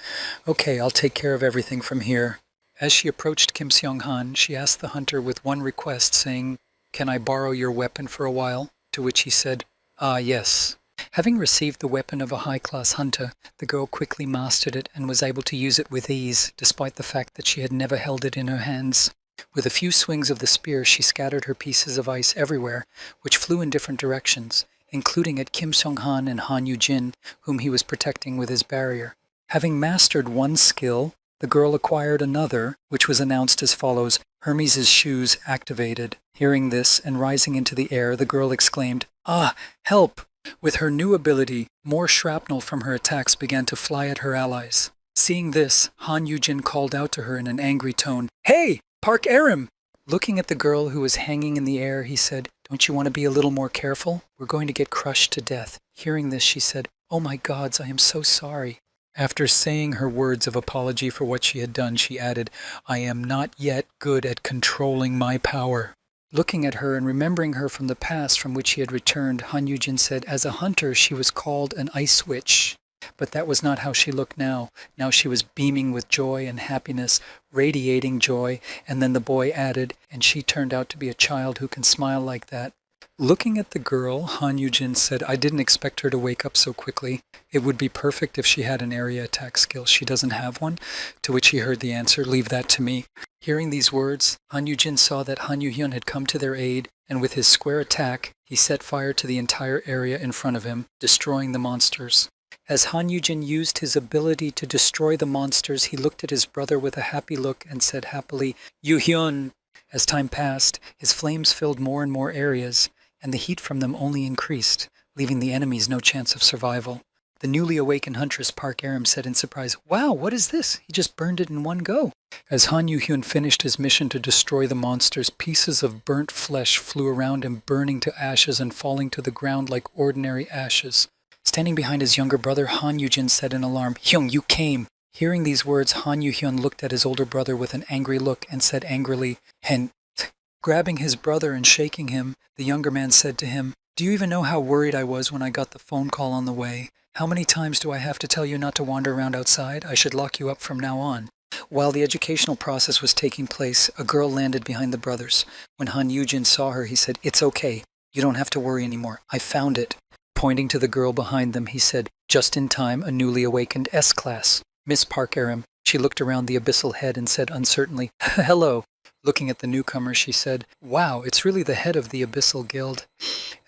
Okay, I'll take care of everything from here." As she approached Kim Seong-han, she asked the hunter with one request, saying, "Can I borrow your weapon for a while?" To which he said, "Ah, yes." Having received the weapon of a high-class hunter, the girl quickly mastered it and was able to use it with ease, despite the fact that she had never held it in her hands. With a few swings of the spear, she scattered her pieces of ice everywhere, which flew in different directions, including at Kim Sung-han and Han Yu-jin, whom he was protecting with his barrier. Having mastered one skill, the girl acquired another, which was announced as follows, "Hermes' shoes activated." Hearing this and rising into the air, the girl exclaimed, "Ah, help!" With her new ability, more shrapnel from her attacks began to fly at her allies. Seeing this, Han Yu-jin called out to her in an angry tone, "Hey, Park Aram!" Looking at the girl who was hanging in the air, he said, "Don't you want to be a little more careful? We're going to get crushed to death." Hearing this, she said, "Oh my gods, I am so sorry." After saying her words of apology for what she had done, she added, "I am not yet good at controlling my power." Looking at her and remembering her from the past from which he had returned, Han Yu-jin said, "As a hunter, she was called an ice witch." But that was not how she looked now. Now she was beaming with joy and happiness, radiating joy, and then the boy added, "And she turned out to be a child who can smile like that." Looking at the girl, Han Yu-jin said, "I didn't expect her to wake up so quickly. It would be perfect if she had an area attack skill. She doesn't have one?" To which he heard the answer, "Leave that to me." Hearing these words, Han Yu-jin saw that Han Yu-hyun had come to their aid, and with his square attack, he set fire to the entire area in front of him, destroying the monsters. As Han Yu-jin used his ability to destroy the monsters, he looked at his brother with a happy look and said happily, "Yu-hyun." As time passed, his flames filled more and more areas, and the heat from them only increased. leaving the enemies no chance of survival. The newly awakened huntress Park Aram said in surprise, "Wow, what is this? He just burned it in one go." As Han Yu-hyun finished his mission to destroy the monsters, pieces of burnt flesh flew around him, burning to ashes and falling to the ground like ordinary ashes. Standing behind his younger brother, Han Yu-jin said in alarm, "Hyung, you came." Hearing these words, Han Yu-hyun looked at his older brother with an angry look and said angrily, "Hen." Grabbing his brother and shaking him, the younger man said to him, "Do you even know how worried I was when I got the phone call on the way? How many times do I have to tell you not to wander around outside? I should lock you up from now on." While the educational process was taking place, a girl landed behind the brothers. When Han Yu-jin saw her, he said, "It's okay. You don't have to worry anymore. I found it." Pointing to the girl behind them, he said, "Just in time, a newly awakened S-class. Miss Park Aram." She looked around the abyssal head and said uncertainly, "Hello." Looking at the newcomer, she said, "Wow, it's really the head of the Abyssal Guild."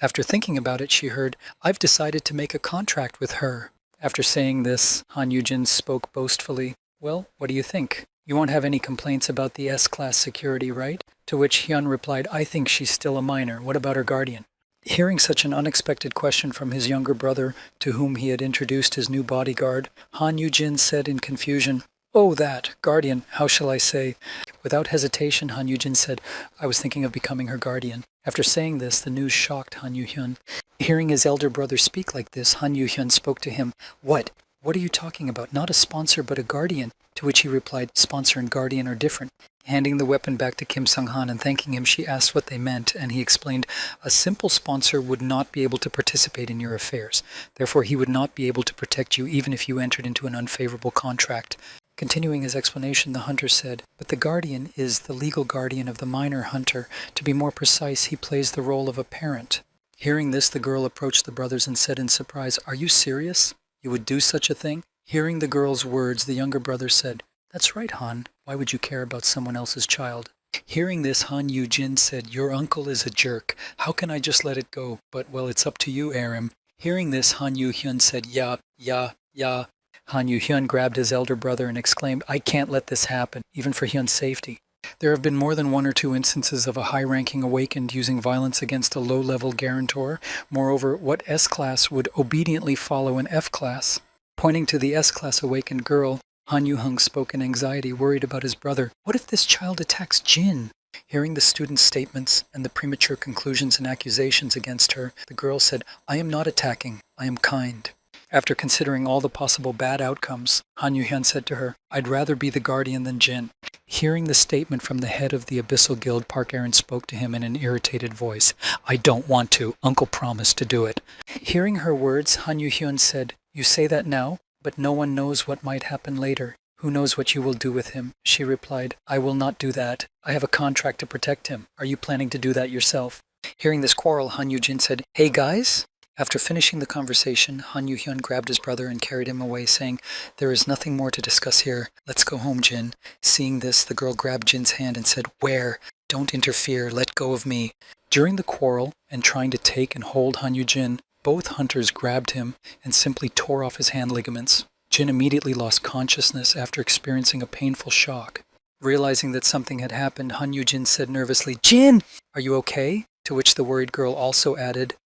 After thinking about it, she heard, "I've decided to make a contract with her." After saying this, Han Yu-jin spoke boastfully, "Well, what do you think? You won't have any complaints about the S-class security, right?" To which Hyun replied, "I think she's still a minor. What about her guardian?" Hearing such an unexpected question from his younger brother, to whom he had introduced his new bodyguard, Han Yu-jin said in confusion, "Oh, that, guardian, how shall I say?" Without hesitation, Han Yu-jin said, "I was thinking of becoming her guardian." After saying this, the news shocked Han Yu-hyun. Hearing his elder brother speak like this, Han Yu-hyun spoke to him, What? What are you talking about? Not a sponsor, but a guardian." To which he replied, "Sponsor and guardian are different." Handing the weapon back to Kim Sung-han and thanking him, she asked what they meant, and he explained, "A simple sponsor would not be able to participate in your affairs. Therefore, he would not be able to protect you even if you entered into an unfavorable contract." Continuing his explanation, the hunter said, "But the guardian is the legal guardian of the minor hunter. To be more precise, he plays the role of a parent." Hearing this, the girl approached the brothers and said in surprise, "Are you serious? You would do such a thing?" Hearing the girl's words, the younger brother said, "That's right, Han. Why would you care about someone else's child?" Hearing this, Han Yu-jin said, "Your uncle is a jerk. How can I just let it go? But, well, it's up to you, Aram." Hearing this, Han Yu-hyun said, "Ya, ya, ya." Han Yu-hyun grabbed his elder brother and exclaimed, "I can't let this happen, even for Hyun's safety." There have been more than one or two instances of a high-ranking awakened using violence against a low-level guarantor. Moreover, what S-class would obediently follow an F-class? Pointing to the S-class awakened girl, Han Yu-hung spoke in anxiety, worried about his brother. What if this child attacks Jin? Hearing the student's statements and the premature conclusions and accusations against her, the girl said, "I am not attacking. I am kind." After considering all the possible bad outcomes, Han Yu-hyun said to her, "I'd rather be the guardian than Jin." Hearing the statement from the head of the Abyssal Guild, Park Aram spoke to him in an irritated voice. "I don't want to. Uncle promised to do it." Hearing her words, Han Yu-hyun said, "You say that now, but no one knows what might happen later. Who knows what you will do with him?" She replied, "I will not do that. I have a contract to protect him. Are you planning to do that yourself?" Hearing this quarrel, Han Yu-jin said, "Hey guys." After finishing the conversation, Han Yu-hyun grabbed his brother and carried him away, saying, "There is nothing more to discuss here. Let's go home, Jin." Seeing this, the girl grabbed Jin's hand and said, "Where? Don't interfere. Let go of me." During the quarrel, and trying to take and hold Han Yu-jin, both hunters grabbed him and simply tore off his hand ligaments. Jin immediately lost consciousness after experiencing a painful shock. Realizing that something had happened, Han Yu-jin said nervously, "Jin, are you okay?" To which the worried girl also added,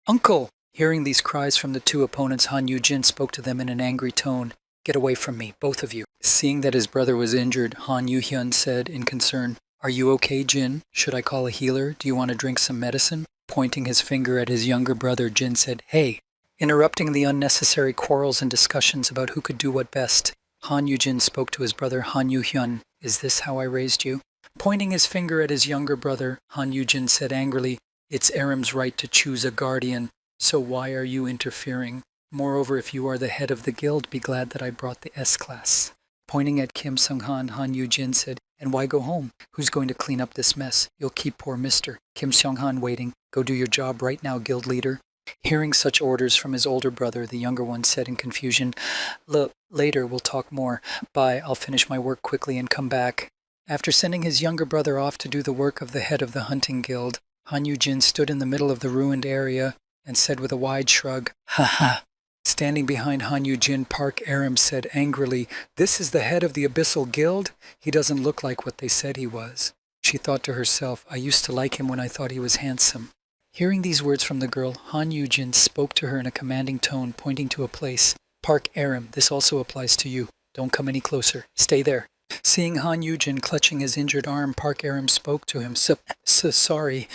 Uncle!" Hearing these cries from the two opponents, Han Yu-jin spoke to them in an angry tone. "Get away from me, both of you." Seeing that his brother was injured, Han Yu-hyun said in concern, "Are you okay, Jin? Should I call a healer? Do you want to drink some medicine?" Pointing his finger at his younger brother, Jin said, "Hey!" Interrupting the unnecessary quarrels and discussions about who could do what best, Han Yu-jin spoke to his brother Han Yu-hyun, "Is this how I raised you?" Pointing his finger at his younger brother, Han Yu-jin said angrily, "It's Aram's right to choose a guardian, so why are you interfering? Moreover, if you are the head of the guild, be glad that I brought the S-class." Pointing at Kim Sung-han, Han Yu-jin said, "And why go home? Who's going to clean up this mess? You'll keep poor Mr. Kim Sung-han waiting. Go do your job right now, guild leader." Hearing such orders from his older brother, the younger one said in confusion, "Look, later we'll talk more. Bye, I'll finish my work quickly and come back." After sending his younger brother off to do the work of the head of the hunting guild, Han Yu-jin stood in the middle of the ruined area and said with a wide shrug, "Ha ha." Standing behind Han Yu-jin, Park Aram said angrily, "This is the head of the Abyssal Guild? He doesn't look like what they said he was." She thought to herself, "I used to like him when I thought he was handsome." Hearing these words from the girl, Han Yujin spoke to her in a commanding tone, pointing to a place. Park Aram, this also applies to you. Don't come any closer. Stay there. Seeing Han Yujin clutching his injured arm, Park Aram spoke to him. Sorry,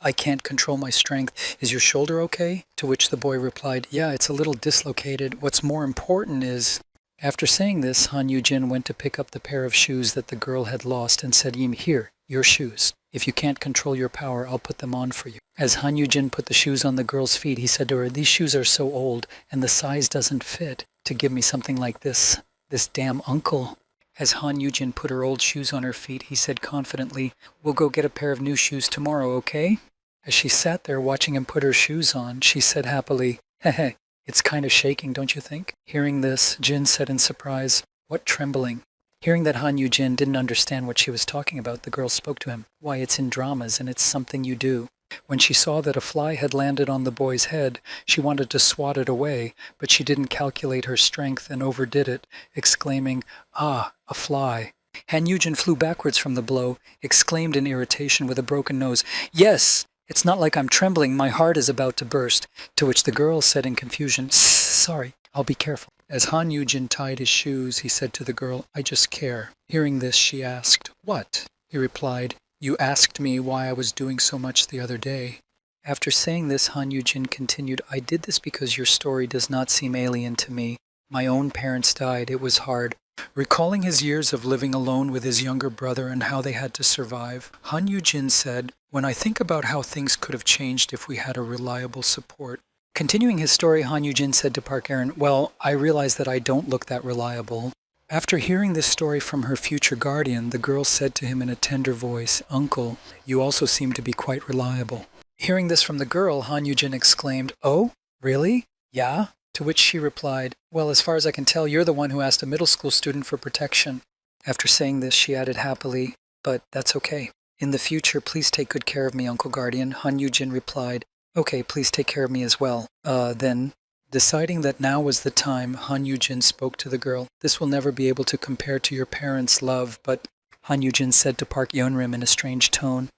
I can't control my strength. Is your shoulder okay? To which the boy replied, yeah, it's a little dislocated. What's more important is... After saying this, Han Yujin went to pick up the pair of shoes that the girl had lost and said, here, your shoes. If you can't control your power, I'll put them on for you. As Han Yujin put the shoes on the girl's feet, he said to her, these shoes are so old and the size doesn't fit to give me something like this. This damn uncle. As Han Yujin put her old shoes on her feet, he said confidently, we'll go get a pair of new shoes tomorrow, okay? As she sat there watching him put her shoes on, she said happily, heh, it's kind of shaking, don't you think? Hearing this, Jin said in surprise, what trembling? Hearing that Han Yujin didn't understand what she was talking about, the girl spoke to him. Why, it's in dramas and it's something you do. When she saw that a fly had landed on the boy's head, she wanted to swat it away, but she didn't calculate her strength and overdid it, exclaiming, ah, a fly. Han Yujin flew backwards from the blow, exclaimed in irritation with a broken nose, yes, it's not like I'm trembling, my heart is about to burst. To which the girl said in confusion, sorry, I'll be careful. As Han Yujin tied his shoes, he said to the girl, I just care. Hearing this, she asked, what? He replied, you asked me why I was doing so much the other day. After saying this, Han Yujin continued, I did this because your story does not seem alien to me. My own parents died. It was hard. Recalling his years of living alone with his younger brother and how they had to survive, Han Yujin said, when I think about how things could have changed if we had a reliable support. Continuing his story, Han Yujin said to Park Aaron, well, I realize that I don't look that reliable. After hearing this story from her future guardian, the girl said to him in a tender voice, Uncle, you also seem to be quite reliable. Hearing this from the girl, Han Yujin exclaimed, oh, really? Yeah? To which she replied, well, as far as I can tell, you're the one who asked a middle school student for protection. After saying this, she added happily, but that's okay. In the future, please take good care of me, Uncle Guardian. Han Yujin replied, okay, please take care of me as well. Then, deciding that now was the time, Han Yujin spoke to the girl. This will never be able to compare to your parents' love, but Han Yujin said to Park Yeonrim in a strange tone,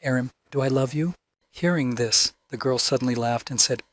Aram, do I love you? Hearing this, the girl suddenly laughed and said,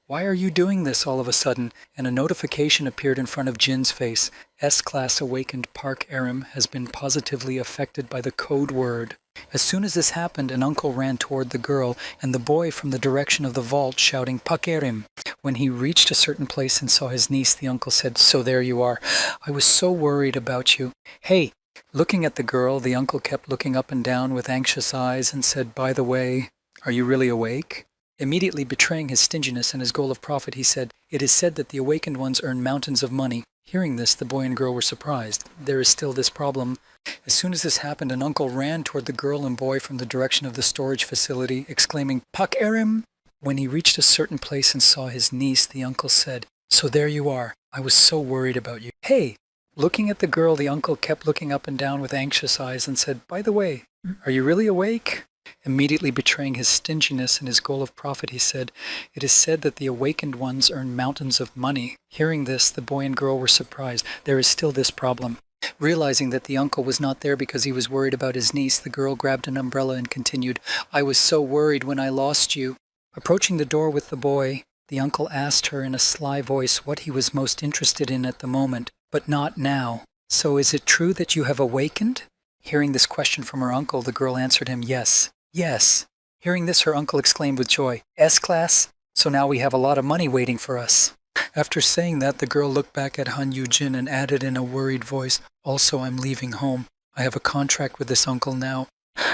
why are you doing this all of a sudden? And a notification appeared in front of Jin's face. S-Class awakened Park Aram has been positively affected by the code word. As soon as this happened, an uncle ran toward the girl and the boy from the direction of the vault shouting, Park Aram. When he reached a certain place and saw his niece, the uncle said, so there you are. I was so worried about you. Hey, looking at the girl, the uncle kept looking up and down with anxious eyes and said, by the way, are you really awake? Immediately betraying his stinginess and his goal of profit, he said, it is said that the awakened ones earn mountains of money. Hearing this, the boy and girl were surprised. There is still this problem. As soon as this happened, an uncle ran toward the girl and boy from the direction of the storage facility, exclaiming, Pak Aram! When he reached a certain place and saw his niece, the uncle said, so there you are. I was so worried about you. Hey! Looking at the girl, the uncle kept looking up and down with anxious eyes and said, by the way, are you really awake? Immediately betraying his stinginess and his goal of profit, he said, it is said that the awakened ones earn mountains of money. Hearing this, the boy and girl were surprised. There is still this problem. Realizing that the uncle was not there because he was worried about his niece, the girl grabbed an umbrella and continued, I was so worried when I lost you. Approaching the door with the boy, the uncle asked her in a sly voice what he was most interested in at the moment, but not now. So is it true that you have awakened? Hearing this question from her uncle, the girl answered him, yes. Yes. Hearing this, her uncle exclaimed with joy, S-Class? So now we have a lot of money waiting for us. After saying that, the girl looked back at Han Yujin and added in a worried voice, also I'm leaving home. I have a contract with this uncle now.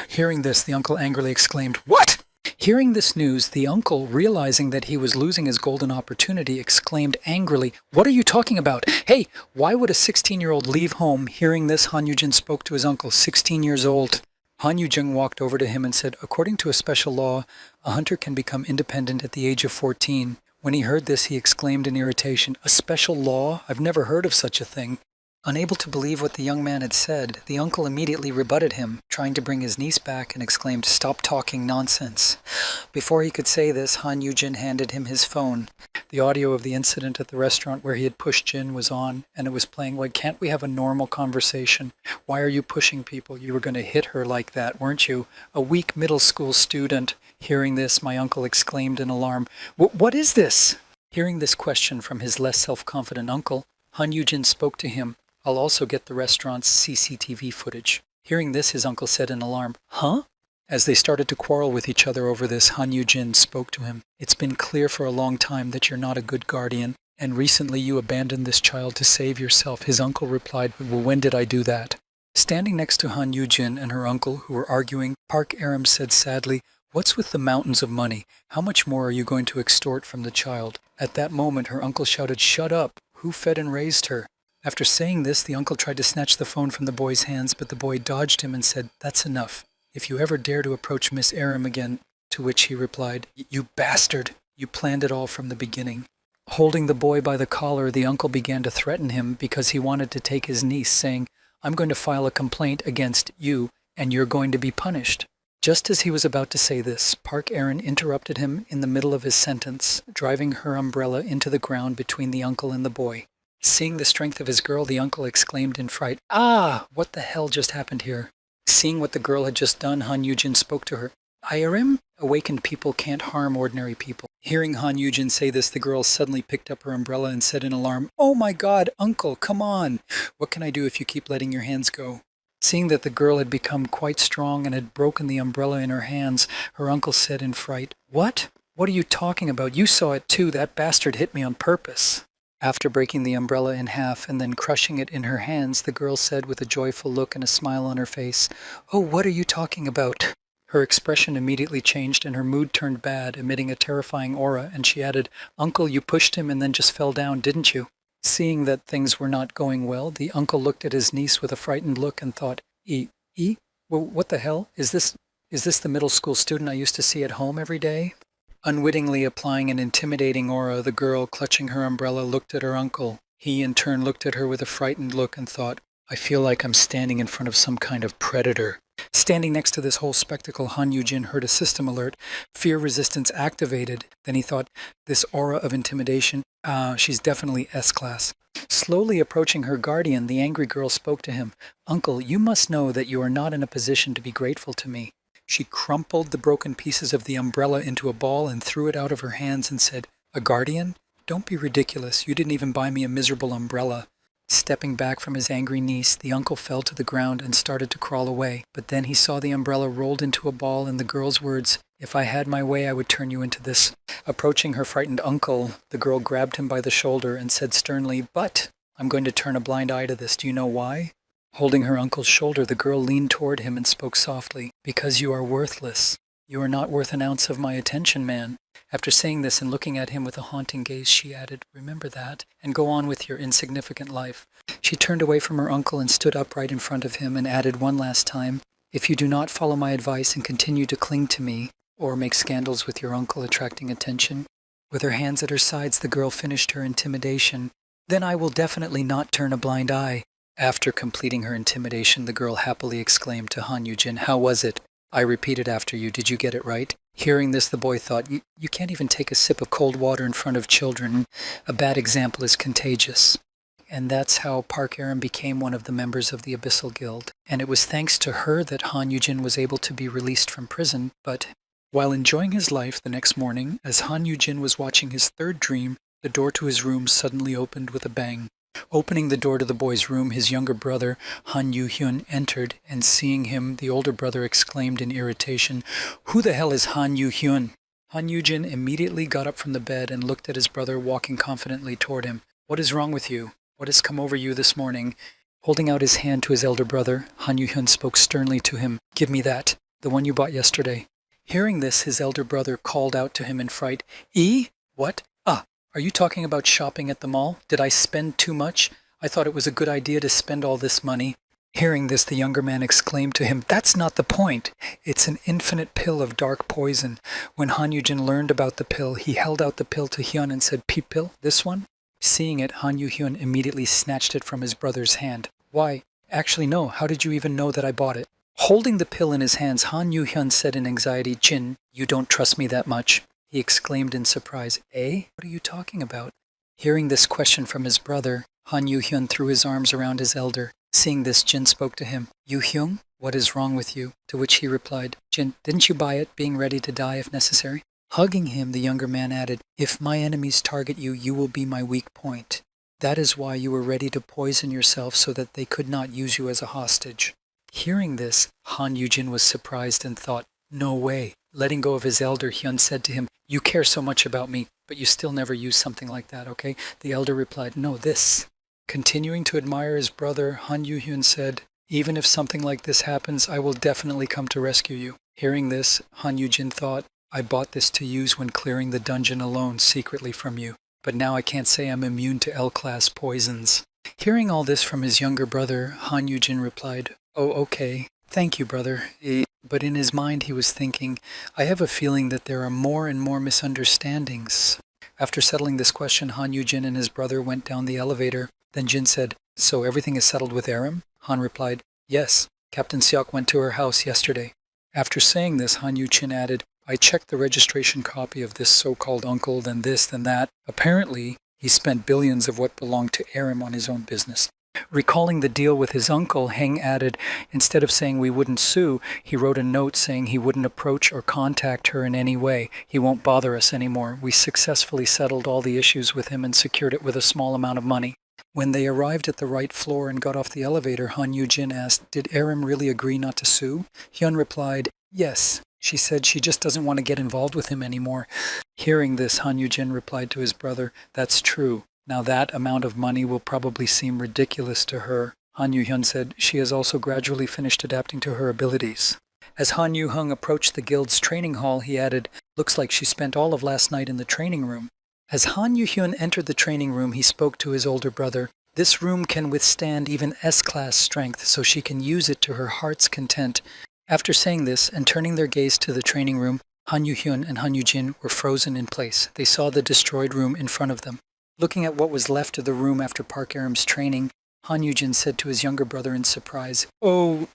Hearing this, the uncle angrily exclaimed, what? Hearing this news, the uncle, realizing that he was losing his golden opportunity, exclaimed angrily, what are you talking about? Hey, why would a 16-year-old leave home? Hearing this, Han Yujin spoke to his uncle, 16 years old. Han Yujin walked over to him and said, according to a special law, a hunter can become independent at the age of 14. When he heard this, he exclaimed in irritation, a special law? I've never heard of such a thing. Unable to believe what the young man had said, the uncle immediately rebutted him, trying to bring his niece back, and exclaimed, "Stop talking nonsense." Before he could say this, Han Yu-jin handed him his phone. The audio of the incident at the restaurant where he had pushed Jin was on, and it was playing. "Why can't we have a normal conversation? Why are you pushing people? You were going to hit her like that, weren't you? A weak middle school student." Hearing this, my uncle exclaimed in alarm, "What is this?" Hearing this question from his less self-confident uncle, Han Yu-jin spoke to him. "I'll also get the restaurant's CCTV footage." Hearing this, his uncle said in alarm, "Huh?" As they started to quarrel with each other over this, Han Yu-jin spoke to him. "It's been clear for a long time that you're not a good guardian, and recently you abandoned this child to save yourself." His uncle replied, "Well, when did I do that?" Standing next to Han Yu-jin and her uncle, who were arguing, Park Aram said sadly, "What's with the mountains of money? How much more are you going to extort from the child?" At that moment, her uncle shouted, "Shut up! Who fed and raised her?" After saying this, the uncle tried to snatch the phone from the boy's hands, but the boy dodged him and said, "That's enough. If you ever dare to approach Miss Aram again," to which he replied, "You bastard! You planned it all from the beginning." Holding the boy by the collar, the uncle began to threaten him because he wanted to take his niece, saying, "I'm going to file a complaint against you, and you're going to be punished." Just as he was about to say this, Park Aram interrupted him in the middle of his sentence, driving her umbrella into the ground between the uncle and the boy. Seeing the strength of his girl, the uncle exclaimed in fright, "Ah! What the hell just happened here?" Seeing what the girl had just done, Han Yu-jin spoke to her. "Aram? Awakened people can't harm ordinary people." Hearing Han Yu-jin say this, the girl suddenly picked up her umbrella and said in alarm, "Oh my God, uncle, come on! What can I do if you keep letting your hands go?" Seeing that the girl had become quite strong and had broken the umbrella in her hands, her uncle said in fright, "What? What are you talking about? You saw it too. That bastard hit me on purpose." After breaking the umbrella in half and then crushing it in her hands, the girl said with a joyful look and a smile on her face, "Oh, what are you talking about?" Her expression immediately changed and her mood turned bad, emitting a terrifying aura, and she added, "Uncle, you pushed him and then just fell down, didn't you?" Seeing that things were not going well, the uncle looked at his niece with a frightened look and thought, Well, what the hell? Is this the middle school student I used to see at home every day?" Unwittingly applying an intimidating aura, the girl, clutching her umbrella, looked at her uncle. He, in turn, looked at her with a frightened look and thought, "I feel like I'm standing in front of some kind of predator." Standing next to this whole spectacle, Han Yu-jin heard a system alert, fear resistance activated. Then he thought, this aura of intimidation, she's definitely S-class. Slowly approaching her guardian, the angry girl spoke to him, "Uncle, you must know that you are not in a position to be grateful to me." She crumpled the broken pieces of the umbrella into a ball and threw it out of her hands and said, "A guardian? Don't be ridiculous. You didn't even buy me a miserable umbrella." Stepping back from his angry niece, the uncle fell to the ground and started to crawl away. But then he saw the umbrella rolled into a ball and the girl's words, "If I had my way, I would turn you into this." Approaching her frightened uncle, the girl grabbed him by the shoulder and said sternly, "But I'm going to turn a blind eye to this. Do you know why?" Holding her uncle's shoulder, the girl leaned toward him and spoke softly, "Because you are worthless. You are not worth an ounce of my attention, man." After saying this and looking at him with a haunting gaze, she added, "Remember that, and go on with your insignificant life." She turned away from her uncle and stood upright in front of him and added one last time, "If you do not follow my advice and continue to cling to me, or make scandals with your uncle attracting attention." With her hands at her sides, the girl finished her intimidation. "Then I will definitely not turn a blind eye." After completing her intimidation, the girl happily exclaimed to Han Yu-jin, "How was it? I repeated after you. Did you get it right?" Hearing this, the boy thought, You can't even take a sip of cold water in front of children. A bad example is contagious." And that's how Park Aram became one of the members of the Abyssal Guild. And it was thanks to her that Han Yu-jin was able to be released from prison. But while enjoying his life the next morning, as Han Yu-jin was watching his third dream, the door to his room suddenly opened with a bang. Opening the door to the boy's room, his younger brother, Han Yu-hyun, entered, and seeing him, the older brother exclaimed in irritation, "Who the hell is Han Yu-hyun?" Han Yu-jin immediately got up from the bed and looked at his brother walking confidently toward him. "What is wrong with you? What has come over you this morning?" Holding out his hand to his elder brother, Han Yu-hyun spoke sternly to him, "Give me that, the one you bought yesterday." Hearing this, his elder brother called out to him in fright, What? Are you talking about shopping at the mall? Did I spend too much? I thought it was a good idea to spend all this money." Hearing this, the younger man exclaimed to him, "That's not the point. It's an infinite pill of dark poison." When Han Yu-jin learned about the pill, he held out the pill to Hyun and said, "Peep pill, this one? Seeing it, Han Yu-hyun immediately snatched it from his brother's hand. Why? Actually, no. How did you even know that I bought it? Holding the pill in his hands, Han Yu-hyun said in anxiety, Jin, you don't trust me that much. He exclaimed in surprise. Eh? What are you talking about? Hearing this question from his brother, Han Yu-hyun threw his arms around his elder. Seeing this, Jin spoke to him. Yu-hyun, what is wrong with you? To which he replied, Jin, didn't you buy it, being ready to die if necessary? Hugging him, the younger man added, if my enemies target you, you will be my weak point. That is why you were ready to poison yourself so that they could not use you as a hostage. Hearing this, Han Yujin was surprised and thought, no way. Letting go of his elder, Hyun said to him, you care so much about me, but you still never use something like that, okay? The elder replied, no, this. Continuing to admire his brother, Han Yu-hyun said, even if something like this happens, I will definitely come to rescue you. Hearing this, Han Yujin thought, I bought this to use when clearing the dungeon alone secretly from you, but now I can't say I'm immune to L-class poisons. Hearing all this from his younger brother, Han Yujin replied, oh, okay. Thank you, brother. But in his mind he was thinking, I have a feeling that there are more and more misunderstandings. After settling this question, Han Yujin and his brother went down the elevator. Then Jin said, so everything is settled with Aram? Han replied, yes. Captain Seok went to her house yesterday. After saying this, Han Yu-chin added, I checked the registration copy of this so-called uncle, then this, then that. Apparently, he spent billions of what belonged to Aram on his own business. Recalling the deal with his uncle, Heng added, instead of saying we wouldn't sue, he wrote a note saying he wouldn't approach or contact her in any way. He won't bother us anymore. We successfully settled all the issues with him and secured it with a small amount of money. When they arrived at the right floor and got off the elevator, Han Yu-jin asked, did Aram really agree not to sue? Hyun replied, yes. She said she just doesn't want to get involved with him anymore. Hearing this, Han Yu-jin replied to his brother, that's true. Now that amount of money will probably seem ridiculous to her. Han Yu-hyun said she has also gradually finished adapting to her abilities. As Han Yu-hung approached the guild's training hall, he added, looks like she spent all of last night in the training room. As Han Yu-hyun entered the training room, he spoke to his older brother. This room can withstand even S-class strength, so she can use it to her heart's content. After saying this and turning their gaze to the training room, Han Yu-hyun and Han Yu-jin were frozen in place. They saw the destroyed room in front of them. Looking at what was left of the room after Park Aram's training, Han Yu-jin said to his younger brother in surprise, oh.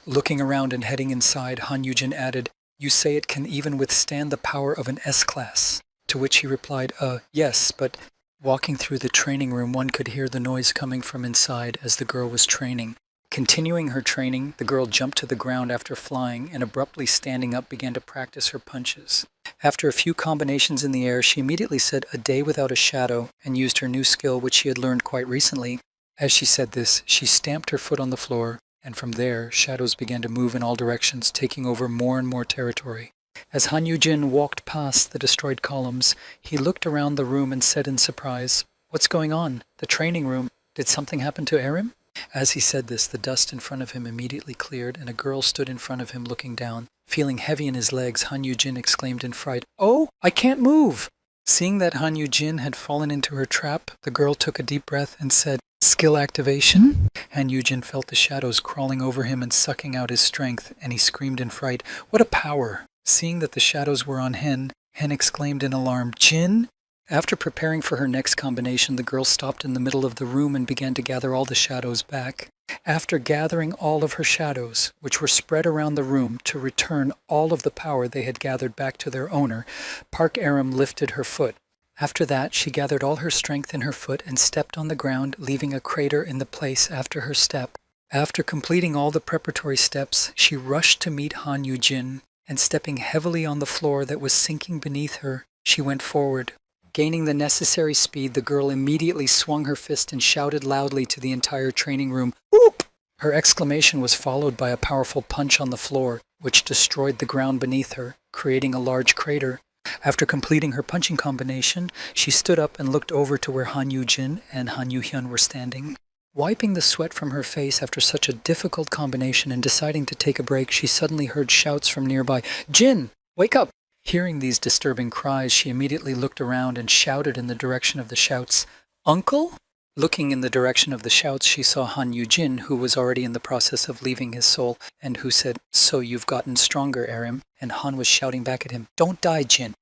Looking around and heading inside, Han Yu-jin added, you say it can even withstand the power of an S-class. To which he replied, yes, but walking through the training room, one could hear the noise coming from inside as the girl was training. Continuing her training, the girl jumped to the ground after flying and abruptly standing up began to practice her punches. After a few combinations in the air, she immediately said a day without a shadow and used her new skill which she had learned quite recently. As she said this, she stamped her foot on the floor, and from there, shadows began to move in all directions, taking over more and more territory. As Han Yu-jin walked past the destroyed columns, he looked around the room and said in surprise, what's going on? The training room. Did something happen to Aram? As he said this, the dust in front of him immediately cleared, and a girl stood in front of him looking down. Feeling heavy in his legs, Han Yu-jin exclaimed in fright, oh, I can't move! Seeing that Han Yu-jin had fallen into her trap, the girl took a deep breath and said, skill activation? Han Yu-jin felt the shadows crawling over him and sucking out his strength, and he screamed in fright, what a power! Seeing that the shadows were on Hen exclaimed in alarm, Jin? After preparing for her next combination, the girl stopped in the middle of the room and began to gather all the shadows back. After gathering all of her shadows, which were spread around the room to return all of the power they had gathered back to their owner, Park Aram lifted her foot. After that, she gathered all her strength in her foot and stepped on the ground, leaving a crater in the place after her step. After completing all the preparatory steps, she rushed to meet Han Yu-jin, and stepping heavily on the floor that was sinking beneath her, she went forward. Gaining the necessary speed, the girl immediately swung her fist and shouted loudly to the entire training room, whoop! Her exclamation was followed by a powerful punch on the floor, which destroyed the ground beneath her, creating a large crater. After completing her punching combination, she stood up and looked over to where Han Yu-jin and Han Yu-hyun were standing. Wiping the sweat from her face after such a difficult combination and deciding to take a break, she suddenly heard shouts from nearby, Jin, wake up! Hearing these disturbing cries, she immediately looked around and shouted in the direction of the shouts, Uncle? Looking in the direction of the shouts, she saw Han Yu-jin, who was already in the process of leaving his soul, and who said, so you've gotten stronger, Aram. And Han was shouting back at him, don't die, Jin.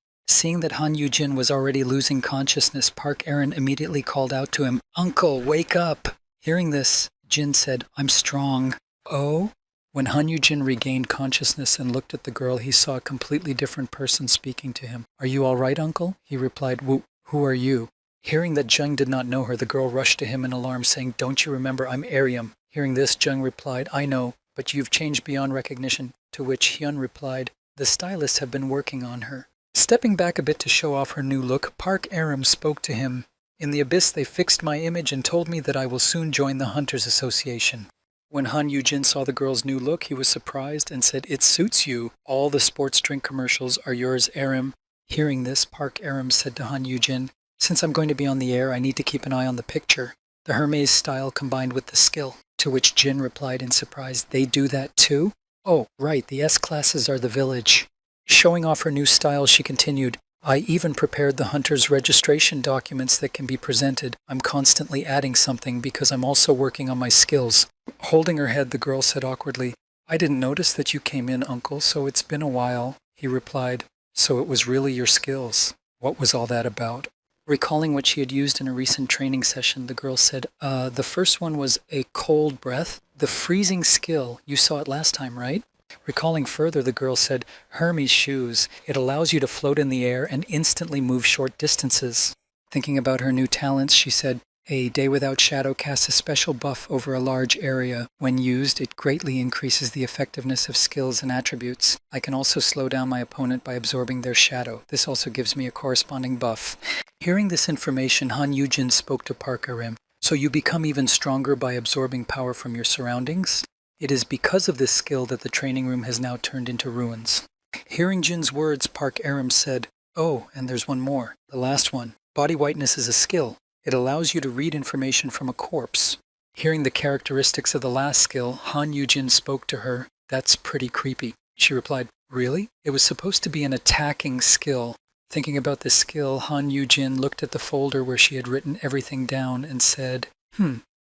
Seeing that Han Yu-jin was already losing consciousness, Park Erin immediately called out to him, "Uncle, wake up!" Hearing this, Jin said, "I'm strong." Oh? When Han Yu-jin regained consciousness and looked at the girl, he saw a completely different person speaking to him. "Are you all right, uncle?" He replied, Who are you?" Hearing that Jung did not know her, the girl rushed to him in alarm, saying, "Don't you remember, I'm Aryam." Hearing this, Jung replied, "I know, but you've changed beyond recognition." To which Hyun replied, "The stylists have been working on her." Stepping back a bit to show off her new look, Park Aram spoke to him. "In the abyss they fixed my image and told me that I will soon join the Hunters Association." When Han Yu-jin saw the girl's new look, he was surprised and said, "It suits you. All the sports drink commercials are yours, Aram." Hearing this, Park Aram said to Han Yu-jin, "Since I'm going to be on the air, I need to keep an eye on the picture. The Hermes style combined with the skill." To which Jin replied in surprise, "They do that too?" "Oh, right, the S-classes are the village." Showing off her new style, she continued, "I even prepared the Hunter's registration documents that can be presented. I'm constantly adding something because I'm also working on my skills." Holding her head, the girl said awkwardly, "I didn't notice that you came in, uncle, so it's been a while." He replied, "So it was really your skills. What was all that about?" Recalling what she had used in a recent training session, the girl said, the first one was a cold breath. The freezing skill, you saw it last time, right?" Recalling further, the girl said, "Hermes shoes. It allows you to float in the air and instantly move short distances." Thinking about her new talents, she said, "A day without shadow casts a special buff over a large area. When used, it greatly increases the effectiveness of skills and attributes. I can also slow down my opponent by absorbing their shadow. This also gives me a corresponding buff." Hearing this information, Han Yu-jin spoke to Park Arim. "So you become even stronger by absorbing power from your surroundings? It is because of this skill that the training room has now turned into ruins." Hearing Jin's words, Park Aram said, "Oh, and there's one more. The last one. Body whiteness is a skill. It allows you to read information from a corpse." Hearing the characteristics of the last skill, Han Yu-jin spoke to her. "That's pretty creepy." She replied, "Really? It was supposed to be an attacking skill." Thinking about this skill, Han Yu-jin looked at the folder where she had written everything down and said,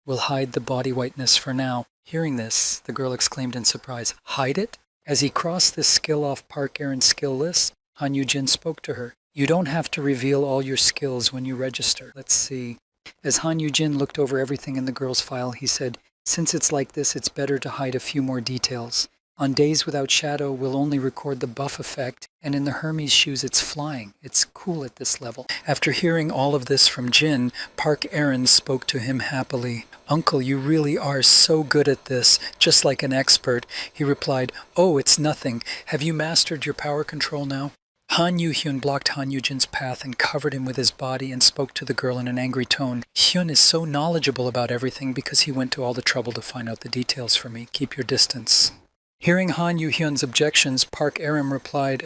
"We'll hide the body whiteness for now." Hearing this, the girl exclaimed in surprise, "Hide it?" As he crossed this skill off Park Aaron's skill list, Han Yu-jin spoke to her. "You don't have to reveal all your skills when you register. Let's see." As Han Yu-jin looked over everything in the girl's file, he said, "Since it's like this, it's better to hide a few more details. On days without shadow, we'll only record the buff effect, and in the Hermes shoes, it's flying. It's cool at this level." After hearing all of this from Jin, Park Aaron spoke to him happily. "Uncle, you really are so good at this, just like an expert." He replied, "Oh, it's nothing. Have you mastered your power control now?" Han Yu-hyun blocked Han Yu-jin's path and covered him with his body and spoke to the girl in an angry tone. "Hyun is so knowledgeable about everything because he went to all the trouble to find out the details for me. Keep your distance." Hearing Han Yu-hyun's objections, Park Aram replied,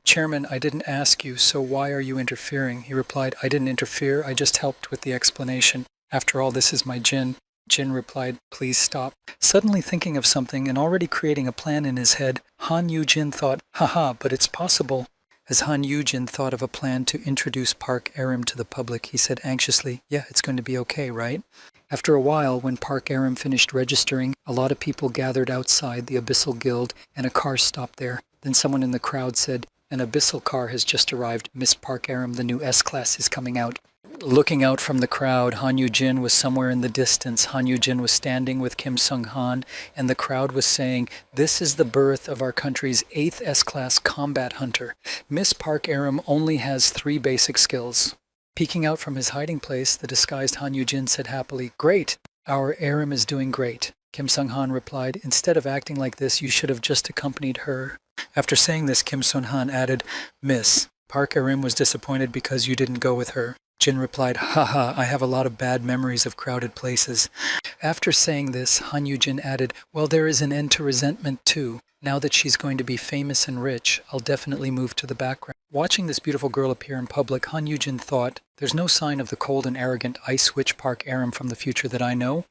"Chairman, I didn't ask you, so why are you interfering?" He replied, "I didn't interfere, I just helped with the explanation. After all, this is my Jin." Jin replied, "Please stop." Suddenly thinking of something and already creating a plan in his head, Han Yu-jin thought, "Haha, but it's possible." As Han Yu-jin thought of a plan to introduce Park Aram to the public, he said anxiously, "Yeah, it's going to be okay, right?" After a while, when Park Aram finished registering, a lot of people gathered outside the Abyssal Guild and a car stopped there. Then someone in the crowd said, "An Abyssal car has just arrived. Miss Park Aram, the new S-Class is coming out." Looking out from the crowd, Han Yu-jin was somewhere in the distance. Han Yu-jin was standing with Kim Sung-han, and the crowd was saying, "This is the birth of our country's 8th S-Class combat hunter. Miss Park Aram only has 3 basic skills." Peeking out from his hiding place, the disguised Han Yu-jin said happily, "Great! Our Aram is doing great." Kim Sung-han replied, "Instead of acting like this, you should have just accompanied her." After saying this, Kim Sung-han added, "Miss, Park Aram was disappointed because you didn't go with her." Jin replied, "Haha, I have a lot of bad memories of crowded places." After saying this, Han Yu-jin added, "Well, there is an end to resentment too. Now that she's going to be famous and rich, I'll definitely move to the background." Watching this beautiful girl appear in public, Han Yu-jin thought, "There's no sign of the cold and arrogant ice witch Park Aram from the future that I know.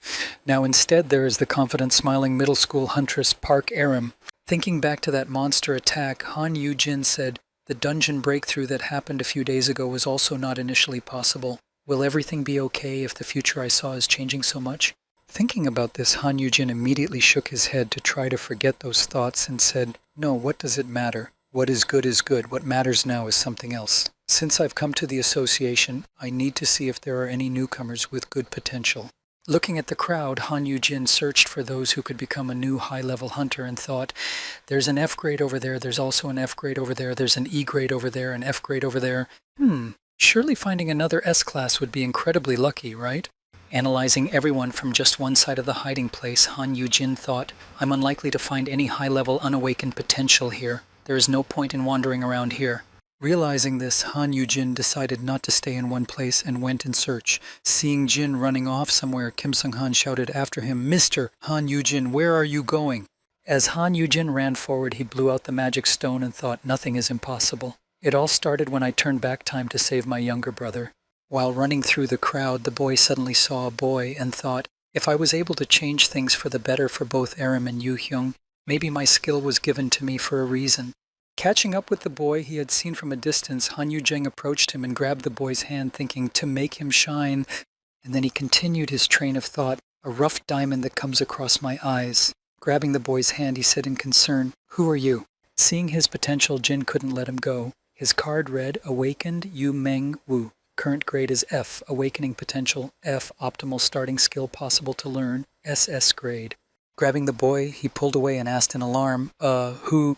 Now instead there is the confident, smiling middle school huntress Park Aram." Thinking back to that monster attack, Han Yu-jin said, "The dungeon breakthrough that happened a few days ago was also not initially possible. Will everything be okay if the future I saw is changing so much?" Thinking about this, Han Yu-jin immediately shook his head to try to forget those thoughts and said, "No, what does it matter? What is good is good. What matters now is something else." Since I've come to the association, I need to see if there are any newcomers with good potential. Looking at the crowd, Han Yu-jin searched for those who could become a new high-level hunter and thought, there's an F grade over there, there's also an F grade over there, there's an E grade over there, an F grade over there. Surely finding another S class would be incredibly lucky, right? Analyzing everyone from just one side of the hiding place, Han Yu-jin thought, I'm unlikely to find any high-level unawakened potential here. There is no point in wandering around here. Realizing this, Han Yu-jin decided not to stay in one place and went in search. Seeing Jin running off somewhere, Kim Sung-han shouted after him, Mr. Han Yu-jin, where are you going? As Han Yu-jin ran forward, he blew out the magic stone and thought, nothing is impossible. It all started when I turned back time to save my younger brother. While running through the crowd, the boy suddenly saw a boy and thought, if I was able to change things for the better for both Aram and Yu-hyung, maybe my skill was given to me for a reason. Catching up with the boy he had seen from a distance, Han Yu-jin approached him and grabbed the boy's hand, thinking, to make him shine. And then he continued his train of thought, a rough diamond that comes across my eyes. Grabbing the boy's hand, he said in concern, who are you? Seeing his potential, Jin couldn't let him go. His card read, Awakened Yu Meng Wu. Current grade is F, Awakening Potential, F, Optimal Starting Skill Possible to Learn, SS grade. Grabbing the boy, he pulled away and asked in alarm, who...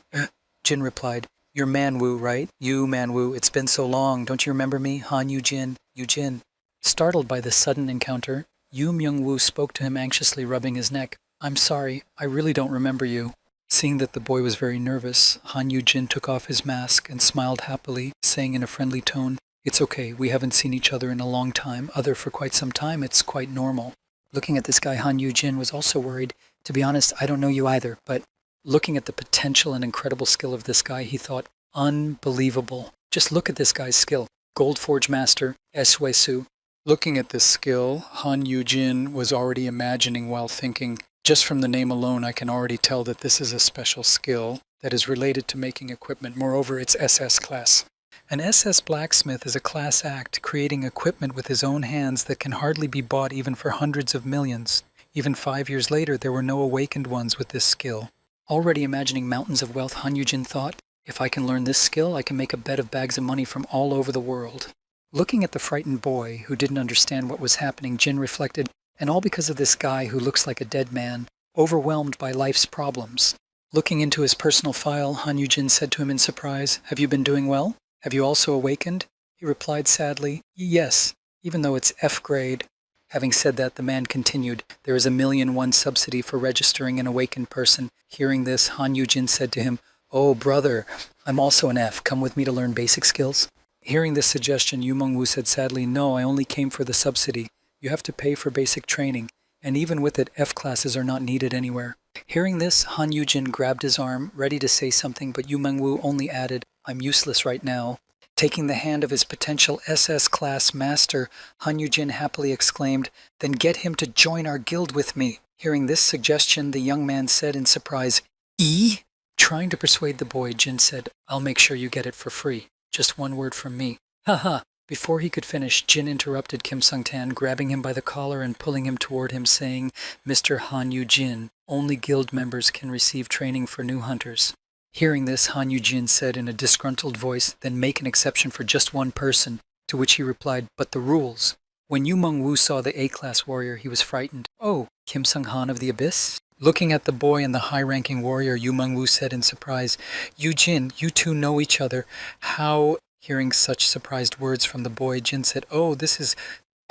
Jin replied, you're Man-woo, right? You, Man-woo, it's been so long. Don't you remember me? Han Yu-jin, Yu-jin. Startled by this sudden encounter, Yu Myung-woo spoke to him anxiously, rubbing his neck. I'm sorry, I really don't remember you. Seeing that the boy was very nervous, Han Yu-jin took off his mask and smiled happily, saying in a friendly tone, it's okay, we haven't seen each other in a long time, for quite some time, it's quite normal. Looking at this guy, Han Yu-jin was also worried. To be honest, I don't know you either, but looking at the potential and incredible skill of this guy, he thought, unbelievable. Just look at this guy's skill. Gold Forge Master, Eswesu. Looking at this skill, Han Yu-jin was already imagining while thinking, just from the name alone, I can already tell that this is a special skill that is related to making equipment. Moreover, it's SS class. An SS blacksmith is a class act, creating equipment with his own hands that can hardly be bought even for hundreds of millions. Even 5 years later, there were no awakened ones with this skill. Already imagining mountains of wealth, Han Yu-jin thought, if I can learn this skill, I can make a bed of bags of money from all over the world. Looking at the frightened boy, who didn't understand what was happening, Jin reflected, and all because of this guy who looks like a dead man, overwhelmed by life's problems. Looking into his personal file, Han Yu-jin said to him in surprise, have you been doing well? Have you also awakened? He replied sadly, yes, even though it's F grade. Having said that, the man continued, there is a 1,000,001 subsidy for registering an awakened person. Hearing this, Han Yu-jin said to him, oh, brother, I'm also an F. Come with me to learn basic skills. Hearing this suggestion, Yu Meng-woo said sadly, no, I only came for the subsidy. You have to pay for basic training, and even with it, F classes are not needed anywhere. Hearing this, Han Yu-jin grabbed his arm, ready to say something, but Yu Meng-woo only added, I'm useless right now. Taking the hand of his potential SS class master, Han Yu-jin happily exclaimed, then get him to join our guild with me. Hearing this suggestion, the young man said in surprise, E? Trying to persuade the boy, Jin said, I'll make sure you get it for free. Just one word from me. Ha. Before he could finish, Jin interrupted Kim Sung-tan, grabbing him by the collar and pulling him toward him, saying, Mr. Han Yu-jin, only guild members can receive training for new hunters. Hearing this, Han Yu-jin said in a disgruntled voice, then make an exception for just one person, to which he replied, but the rules. When Yu Meng-woo saw the A-class warrior, he was frightened. Oh, Kim Sung-han of the Abyss? Looking at the boy and the high-ranking warrior, Yu Meng-woo said in surprise, Yu-jin, you two know each other. How? Hearing such surprised words from the boy, Jin said, oh, this is...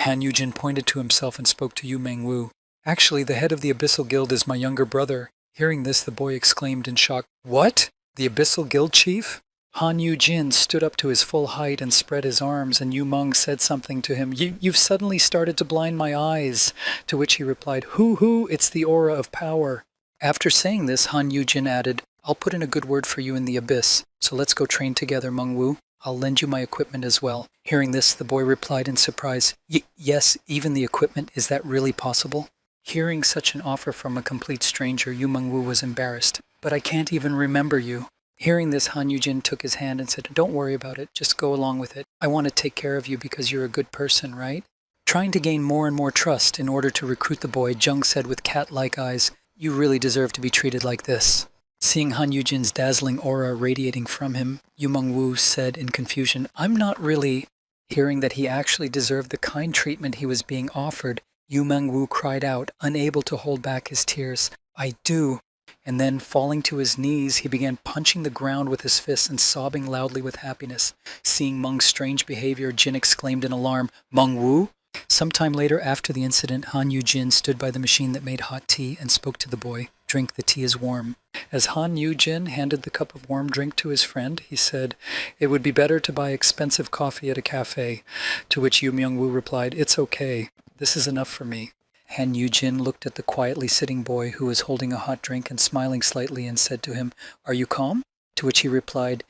Han Yu-jin pointed to himself and spoke to Yu Meng-woo. Actually, the head of the Abyssal Guild is my younger brother. Hearing this, the boy exclaimed in shock, what? The Abyssal Guild Chief? Han Yu-jin stood up to his full height and spread his arms, and Yu Meng said something to him. You've suddenly started to blind my eyes. To which he replied, hoo, it's the aura of power. After saying this, Han Yu-jin added, I'll put in a good word for you in the Abyss, so let's go train together, Meng-woo. I'll lend you my equipment as well. Hearing this, the boy replied in surprise, yes, even the equipment, is that really possible? Hearing such an offer from a complete stranger, Yu Meng-woo was embarrassed. But I can't even remember you. Hearing this, Han Yu-jin took his hand and said, don't worry about it, just go along with it. I want to take care of you because you're a good person, right? Trying to gain more and more trust in order to recruit the boy, Jung said with cat-like eyes, you really deserve to be treated like this. Seeing Han Yujin's dazzling aura radiating from him, Yu Mengwu said in confusion, I'm not really... Hearing that he actually deserved the kind treatment he was being offered, Yu Mengwu cried out, unable to hold back his tears, I do. And then, falling to his knees, he began punching the ground with his fists and sobbing loudly with happiness. Seeing Meng's strange behavior, Jin exclaimed in alarm, Mengwu? Sometime later, after the incident, Han Yujin stood by the machine that made hot tea and spoke to the boy. Drink, the tea is warm. As Han Yujin handed the cup of warm drink to his friend, he said, it would be better to buy expensive coffee at a cafe. To which Yu Myung-woo replied, it's okay. This is enough for me. Han Yujin looked at the quietly sitting boy who was holding a hot drink and smiling slightly and said to him, are you calm? To which he replied,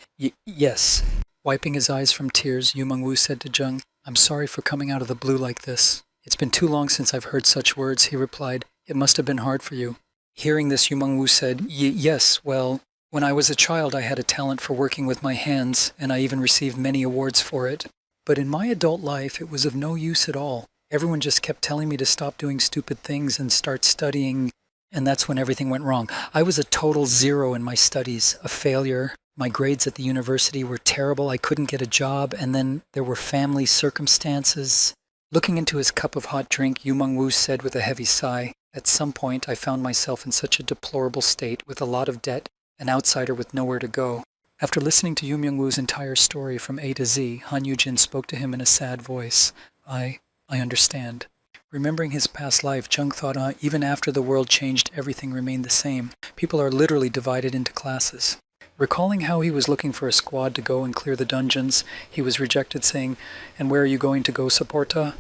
yes. Wiping his eyes from tears, Yu Myung-woo said to Jung, I'm sorry for coming out of the blue like this. It's been too long since I've heard such words, he replied. It must have been hard for you. Hearing this, Yu Mengwu said, yes, well, when I was a child I had a talent for working with my hands, and I even received many awards for it. But in my adult life, it was of no use at all. Everyone just kept telling me to stop doing stupid things and start studying, and that's when everything went wrong. I was a total zero in my studies, a failure. My grades at the university were terrible. I couldn't get a job, and then there were family circumstances. Looking into his cup of hot drink, Yu Mengwu said with a heavy sigh, at some point I found myself in such a deplorable state, with a lot of debt, an outsider with nowhere to go. After listening to Yu Myung-woo's entire story from A to Z, Han Yujin spoke to him in a sad voice. I understand. Remembering his past life, Jung thought even after the world changed, everything remained the same. People are literally divided into classes. Recalling how he was looking for a squad to go and clear the dungeons, he was rejected, saying, and where are you going to go, Supporta?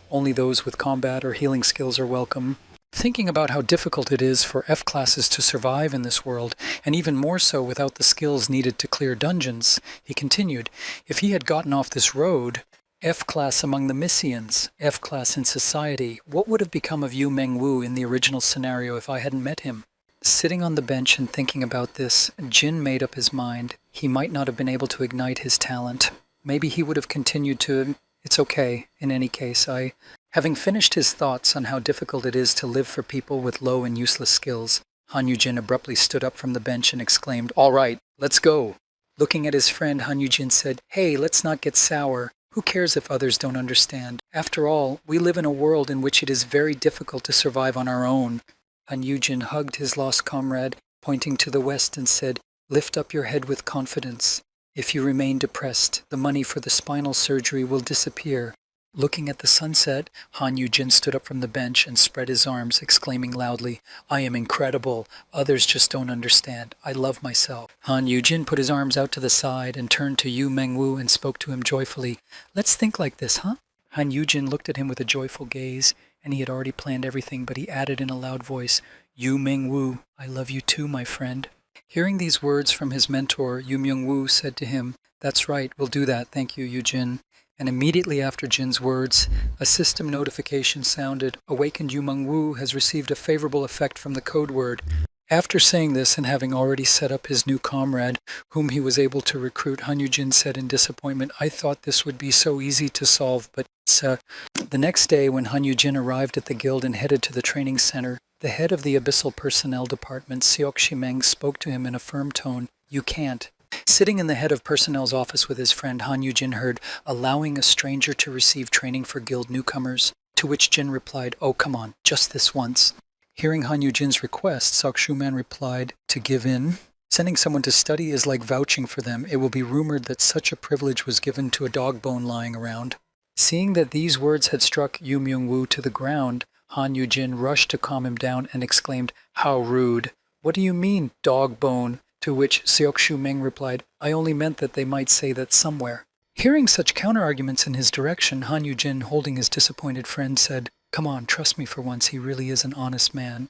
Only those with combat or healing skills are welcome. Thinking about how difficult it is for F-classes to survive in this world, and even more so without the skills needed to clear dungeons, he continued, if he had gotten off this road, F-class among the Missians, F-class in society, what would have become of Yu Mengwu in the original scenario if I hadn't met him? Sitting on the bench and thinking about this, Jin made up his mind. He might not have been able to ignite his talent. Maybe he would have continued to... It's okay, in any case, Having finished his thoughts on how difficult it is to live for people with low and useless skills, Han Yujin abruptly stood up from the bench and exclaimed, all right, let's go. Looking at his friend, Han Yujin said, hey, let's not get sour. Who cares if others don't understand? After all, we live in a world in which it is very difficult to survive on our own. Han Yujin hugged his lost comrade, pointing to the west, and said, lift up your head with confidence. If you remain depressed, the money for the spinal surgery will disappear. Looking at the sunset, Han Yujin stood up from the bench and spread his arms, exclaiming loudly, I am incredible. Others just don't understand. I love myself. Han Yujin put his arms out to the side and turned to Yu Mengwu and spoke to him joyfully. Let's think like this, huh? Han Yujin looked at him with a joyful gaze, and he had already planned everything, but he added in a loud voice, Yu Mengwu, I love you too, my friend. Hearing these words from his mentor, Yu Myung-woo said to him, that's right, we'll do that, thank you, Yujin. And immediately after Jin's words, a system notification sounded. Awakened Yu Mengwu has received a favorable effect from the code word. After saying this and having already set up his new comrade, whom he was able to recruit, Han Yujin said in disappointment, I thought this would be so easy to solve, but the next day when Han Yujin arrived at the guild and headed to the training center, the head of the Abyssal Personnel Department, Seok Shimeng, spoke to him in a firm tone, you can't. Sitting in the head of personnel's office with his friend, Han Yujin heard, allowing a stranger to receive training for guild newcomers, to which Jin replied, oh, come on, just this once. Hearing Han Yujin's request, Seok Shuman replied, to give in. Sending someone to study is like vouching for them. It will be rumored that such a privilege was given to a dog bone lying around. Seeing that these words had struck Yu Myung-woo to the ground, Han Yujin rushed to calm him down and exclaimed, how rude. What do you mean, dog bone? To which Seok Shumeng replied, I only meant that they might say that somewhere. Hearing such counter-arguments in his direction, Han Yujin, holding his disappointed friend, said, come on, trust me for once, he really is an honest man.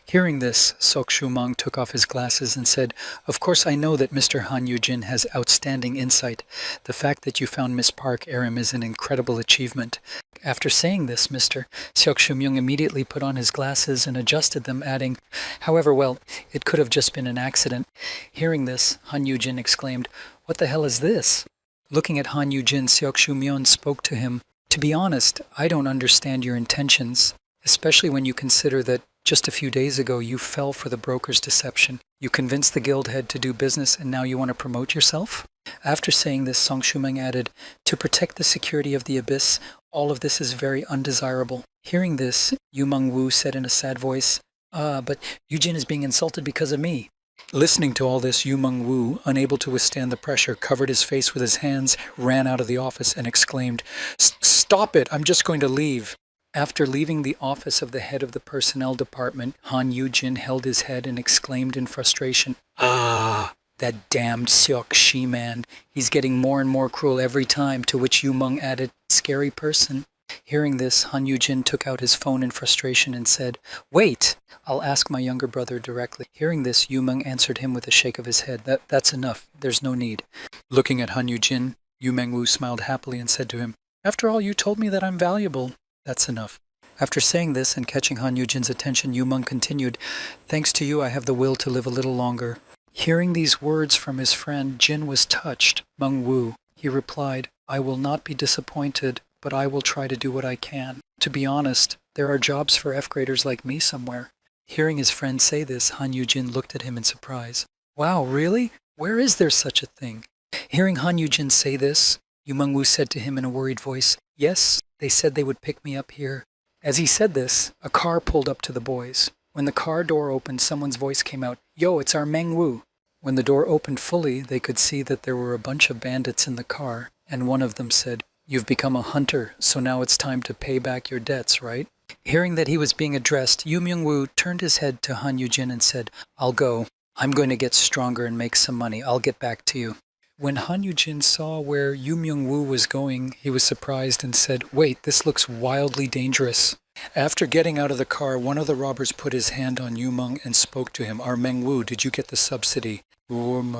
Hearing this, Seok Shumeng took off his glasses and said, of course I know that Mr. Han Yujin has outstanding insight. The fact that you found Miss Park Aram is an incredible achievement. After saying this, Mr. Seok Shumyung immediately put on his glasses and adjusted them, adding, however, well, it could have just been an accident. Hearing this, Han Yujin exclaimed, what the hell is this? Looking at Han Yujin, Seok Shumyeon spoke to him, to be honest, I don't understand your intentions, especially when you consider that Just a few days ago, you fell for the broker's deception. You convinced the guild head to do business, and now you want to promote yourself? After saying this, Song Shumeng added, to protect the security of the abyss, all of this is very undesirable. Hearing this, Yu Meng-woo said in a sad voice, but Yujin is being insulted because of me. Listening to all this, Yu Meng-woo, unable to withstand the pressure, covered his face with his hands, ran out of the office, and exclaimed, Stop it! I'm just going to leave. After leaving the office of the head of the personnel department, Han Yujin held his head and exclaimed in frustration, that damned Seok Shi man. He's getting more and more cruel every time, to which Yu Meng added, scary person. Hearing this, Han Yujin took out his phone in frustration and said, Wait, I'll ask my younger brother directly. Hearing this, Yu Meng answered him with a shake of his head, That's enough. There's no need. Looking at Han Yujin, Yu Meng-woo smiled happily and said to him, After all, you told me that I'm valuable. That's enough. After saying this and catching Han Yujin's attention, Yu Meng continued, Thanks to you, I have the will to live a little longer. Hearing these words from his friend, Jin was touched. Meng-woo. He replied, I will not be disappointed, but I will try to do what I can. To be honest, there are jobs for F-graders like me somewhere. Hearing his friend say this, Han Yujin looked at him in surprise. Wow, really? Where is there such a thing? Hearing Han Yujin say this, Yu Meng-woo said to him in a worried voice, Yes, they said they would pick me up here. As he said this, a car pulled up to the boys. When the car door opened, someone's voice came out, Yo, it's our Meng-woo. When the door opened fully, they could see that there were a bunch of bandits in the car, and one of them said, You've become a hunter, so now it's time to pay back your debts, right? Hearing that he was being addressed, Yu Meng-woo turned his head to Han Yujin and said, I'll go. I'm going to get stronger and make some money. I'll get back to you. When Han Yujin saw where Yu Meng-woo was going, he was surprised and said, Wait, this looks wildly dangerous. After getting out of the car, one of the robbers put his hand on Yu Meng and spoke to him. Our Meng-woo, did you get the subsidy? Hearing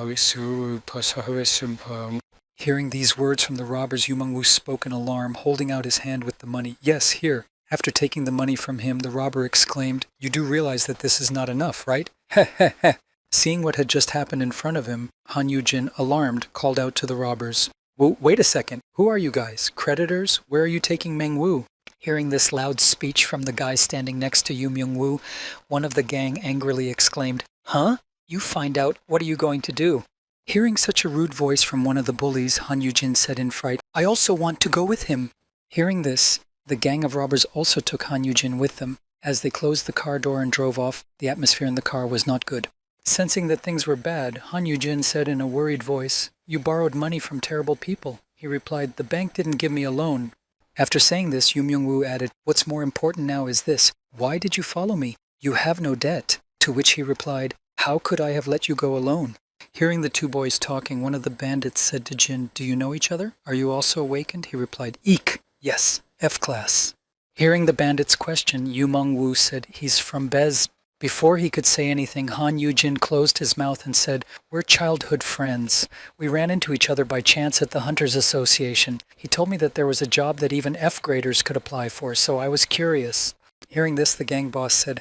these words from the robbers, Yu Meng-woo spoke in alarm, holding out his hand with the money. Yes, here. After taking the money from him, the robber exclaimed, You do realize that this is not enough, right? Heh heh heh. Seeing what had just happened in front of him, Han Yujin, alarmed, called out to the robbers, Wait a second. Who are you guys? Creditors? Where are you taking Meng-woo? Hearing this loud speech from the guy standing next to Yu Meng-woo, one of the gang angrily exclaimed, Huh? You find out. What are you going to do? Hearing such a rude voice from one of the bullies, Han Yujin said in fright, I also want to go with him. Hearing this, the gang of robbers also took Han Yujin with them. As they closed the car door and drove off, the atmosphere in the car was not good. Sensing that things were bad, Han Yujin said in a worried voice, You borrowed money from terrible people. He replied, The bank didn't give me a loan. After saying this, Yu Meng-woo added, What's more important now is this. Why did you follow me? You have no debt. To which he replied, How could I have let you go alone? Hearing the two boys talking, one of the bandits said to Jin, Do you know each other? Are you also awakened? He replied, Eek. Yes, F-class. Hearing the bandits' question, Yu Meng-woo said, He's from Bez. Before he could say anything, Han Yujin closed his mouth and said, We're childhood friends. We ran into each other by chance at the Hunters Association. He told me that there was a job that even F-graders could apply for, so I was curious. Hearing this, the gang boss said,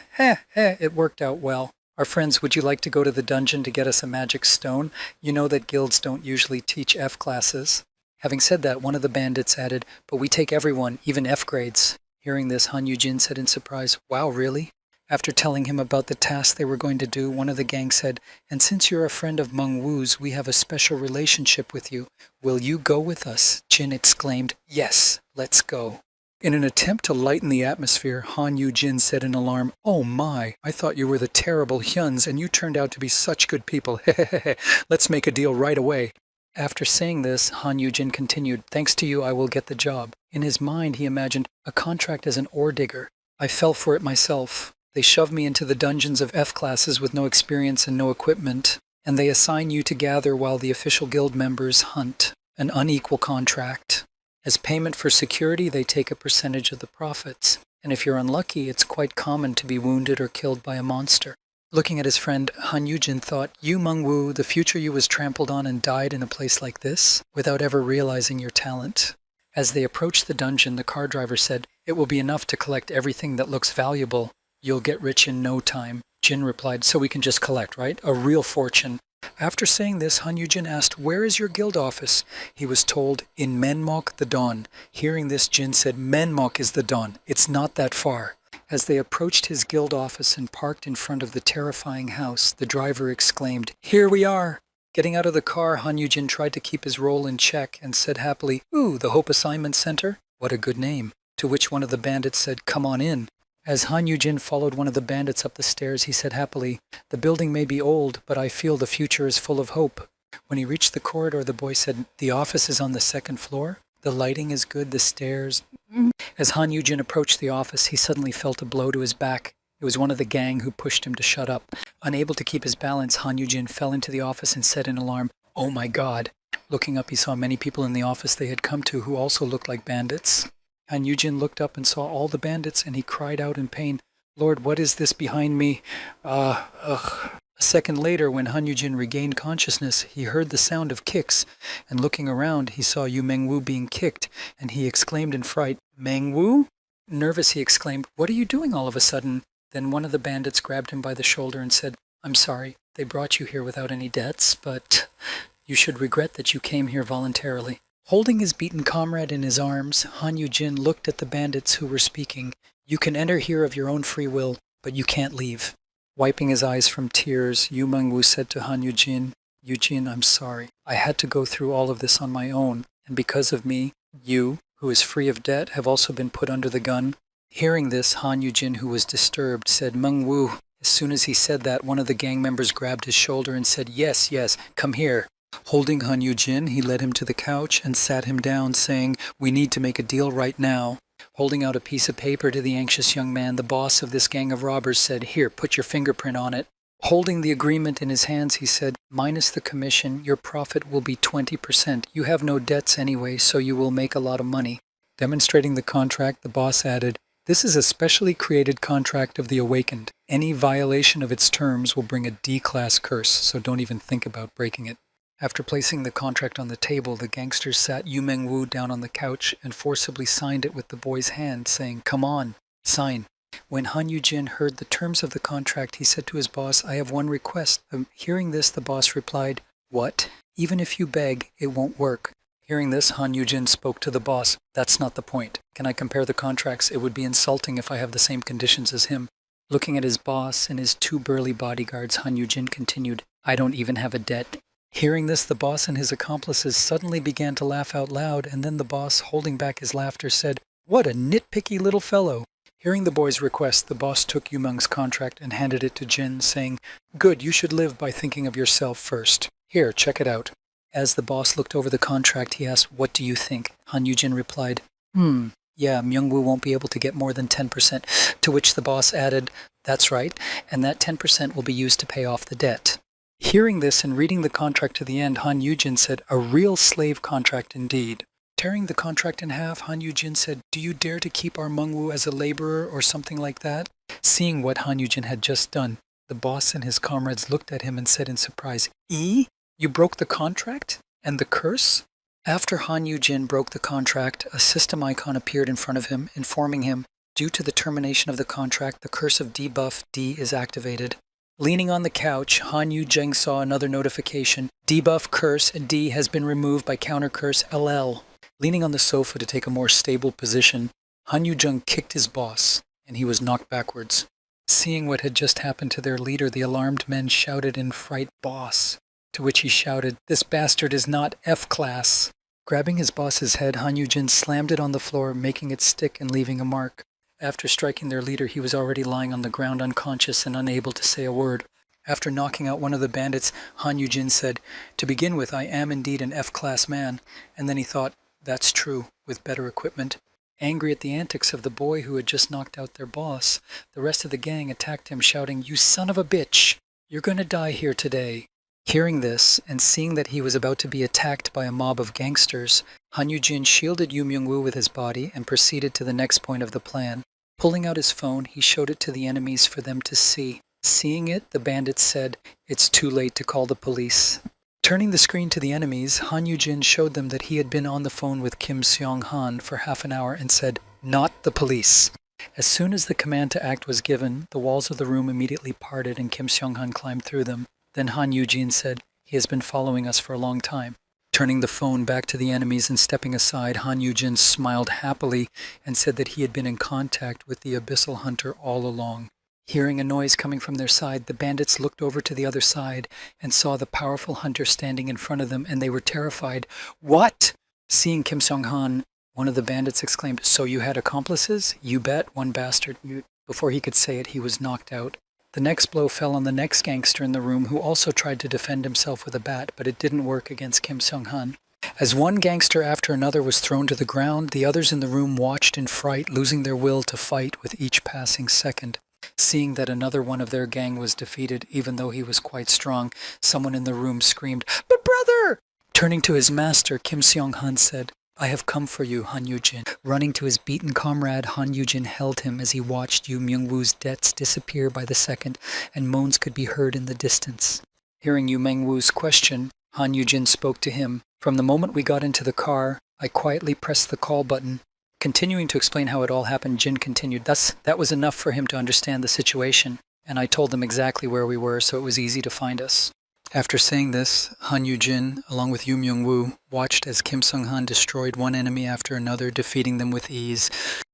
It worked out well. Our friends, would you like to go to the dungeon to get us a magic stone? You know that guilds don't usually teach F-classes. Having said that, one of the bandits added, But we take everyone, even F-grades. Hearing this, Han Yujin said in surprise, Wow, really? After telling him about the task they were going to do, one of the gang said, And since you're a friend of Meng-woo's, we have a special relationship with you. Will you go with us? Jin exclaimed, Yes, let's go. In an attempt to lighten the atmosphere, Han Yujin said in alarm, Oh my, I thought you were the terrible Hyuns and you turned out to be such good people. Let's make a deal right away. After saying this, Han Yujin continued, Thanks to you, I will get the job. In his mind, he imagined a contract as an ore digger. I fell for it myself. They shove me into the dungeons of F-classes with no experience and no equipment, and they assign you to gather while the official guild members hunt. An unequal contract. As payment for security, they take a percentage of the profits. And if you're unlucky, it's quite common to be wounded or killed by a monster. Looking at his friend, Han Yujin thought, You Meng-woo, the future you was trampled on and died in a place like this, without ever realizing your talent. As they approached the dungeon, the car driver said, It will be enough to collect everything that looks valuable. You'll get rich in no time. Jin replied, So we can just collect, right? A real fortune. After saying this, Han Yujin asked, Where is your guild office? He was told, In Menmok the Dawn. Hearing this, Jin said, Menmok is the Dawn. It's not that far. As they approached his guild office and parked in front of the terrifying house, the driver exclaimed, "Here we are!" Getting out of the car, Han Yujin tried to keep his role in check and said happily, "Ooh, the Hope Assignment Center? What a good name." To which one of the bandits said, "Come on in." As Han Yujin followed one of the bandits up the stairs, he said happily, "The building may be old, but I feel the future is full of hope." When he reached the corridor, the boy said, "The office is on the second floor. The lighting is good, the stairs." As Han Yujin approached the office, he suddenly felt a blow to his back. It was one of the gang who pushed him to shut up. Unable to keep his balance, Han Yujin fell into the office and said in alarm, "Oh my God." Looking up, he saw many people in the office they had come to who also looked like bandits. Han Yujin looked up and saw all the bandits, and he cried out in pain, "Lord, what is this behind me? Ugh." A second later, when Han Yujin regained consciousness, he heard the sound of kicks, and looking around, he saw Yu Mengwu being kicked, and he exclaimed in fright, "Mengwu?" Nervous, he exclaimed, "What are you doing all of a sudden?" Then one of the bandits grabbed him by the shoulder and said, "I'm sorry, they brought you here without any debts, but you should regret that you came here voluntarily." Holding his beaten comrade in his arms, Han Yujin looked at the bandits who were speaking. "You can enter here of your own free will, but you can't leave." Wiping his eyes from tears, Yu Mengwu said to Han Yujin, "Yujin, I'm sorry. I had to go through all of this on my own, and because of me, you, who is free of debt, have also been put under the gun." Hearing this, Han Yujin, who was disturbed, said, "Mengwu." As soon as he said that, one of the gang members grabbed his shoulder and said, "Yes, yes, come here." Holding Han Yujin, he led him to the couch and sat him down, saying, "We need to make a deal right now." Holding out a piece of paper to the anxious young man, the boss of this gang of robbers said, "Here, put your fingerprint on it." Holding the agreement in his hands, he said, "Minus the commission, your profit will be 20%. You have no debts anyway, so you will make a lot of money." Demonstrating the contract, the boss added, "This is a specially created contract of the Awakened. Any violation of its terms will bring a D-class curse, so don't even think about breaking it." After placing the contract on the table, the gangsters sat Yu Mengwu down on the couch and forcibly signed it with the boy's hand, saying, "Come on, sign." When Han Yujin heard the terms of the contract, he said to his boss, "I have one request." Hearing this, the boss replied, "What? Even if you beg, it won't work." Hearing this, Han Yujin spoke to the boss, "That's not the point. Can I compare the contracts? It would be insulting if I have the same conditions as him." Looking at his boss and his two burly bodyguards, Han Yujin continued, "I don't even have a debt." Hearing this, the boss and his accomplices suddenly began to laugh out loud, and then the boss, holding back his laughter, said, "What a nitpicky little fellow." Hearing the boy's request, the boss took Yu Meng's contract and handed it to Jin, saying, "Good, you should live by thinking of yourself first. Here, check it out." As the boss looked over the contract, he asked, "What do you think?" Han Yujin replied, "Yeah, Myungwoo won't be able to get more than 10%, to which the boss added, "That's right, and that 10% will be used to pay off the debt." Hearing this and reading the contract to the end, Han Yujin said, "A real slave contract indeed." Tearing the contract in half, Han Yujin said, "Do you dare to keep our Mengwu as a laborer or something like that?" Seeing what Han Yujin had just done, the boss and his comrades looked at him and said in surprise, You broke the contract? And the curse?" After Han Yujin broke the contract, a system icon appeared in front of him, informing him, "Due to the termination of the contract, the curse of debuff D is activated." Leaning on the couch, Han Yujin saw another notification, "Debuff curse D has been removed by counter curse LL." Leaning on the sofa to take a more stable position, Han Yujin kicked his boss, and he was knocked backwards. Seeing what had just happened to their leader, the alarmed men shouted in fright, "Boss!" To which he shouted, "This bastard is not F-class." Grabbing his boss's head, Han Yujin slammed it on the floor, making it stick and leaving a mark. After striking their leader, he was already lying on the ground unconscious and unable to say a word. After knocking out one of the bandits, Han Yujin said, "To begin with, I am indeed an F-class man." And then he thought, "That's true, with better equipment." Angry at the antics of the boy who had just knocked out their boss, the rest of the gang attacked him, shouting, "You son of a bitch! You're gonna die here today." Hearing this, and seeing that he was about to be attacked by a mob of gangsters, Han Yujin shielded Yu Myungwoo with his body and proceeded to the next point of the plan. Pulling out his phone, he showed it to the enemies for them to see. Seeing it, the bandits said, "It's too late to call the police." Turning the screen to the enemies, Han Yujin showed them that he had been on the phone with Kim Seong-han for half an hour and said, "Not the police." As soon as the command to act was given, the walls of the room immediately parted and Kim Seong-han climbed through them. Then Han Yujin said, "He has been following us for a long time." Turning the phone back to the enemies and stepping aside, Han Yujin smiled happily and said that he had been in contact with the Abyssal Hunter all along. Hearing a noise coming from their side, the bandits looked over to the other side and saw the powerful hunter standing in front of them, and they were terrified. "What?" Seeing Kim Seong-han, one of the bandits exclaimed, "So you had accomplices?" "You bet," one bastard. Before he could say it, he was knocked out. The next blow fell on the next gangster in the room, who also tried to defend himself with a bat, but it didn't work against Kim Seong-han. As one gangster after another was thrown to the ground, the others in the room watched in fright, losing their will to fight with each passing second. Seeing that another one of their gang was defeated, even though he was quite strong, someone in the room screamed, "But brother!" Turning to his master, Kim Seong-han said, "I have come for you, Han Yujin." Running to his beaten comrade, Han Yujin held him as he watched Yu Myung-woo's debts disappear by the second, and moans could be heard in the distance. Hearing Yu Myung-woo's question, Han Yujin spoke to him. "From the moment we got into the car, I quietly pressed the call button." Continuing to explain how it all happened, Jin continued, "Thus, that was enough for him to understand the situation, and I told them exactly where we were, so it was easy to find us." After saying this, Han Yujin, along with Yu Myung-woo, watched as Kim Seong-han destroyed one enemy after another, defeating them with ease.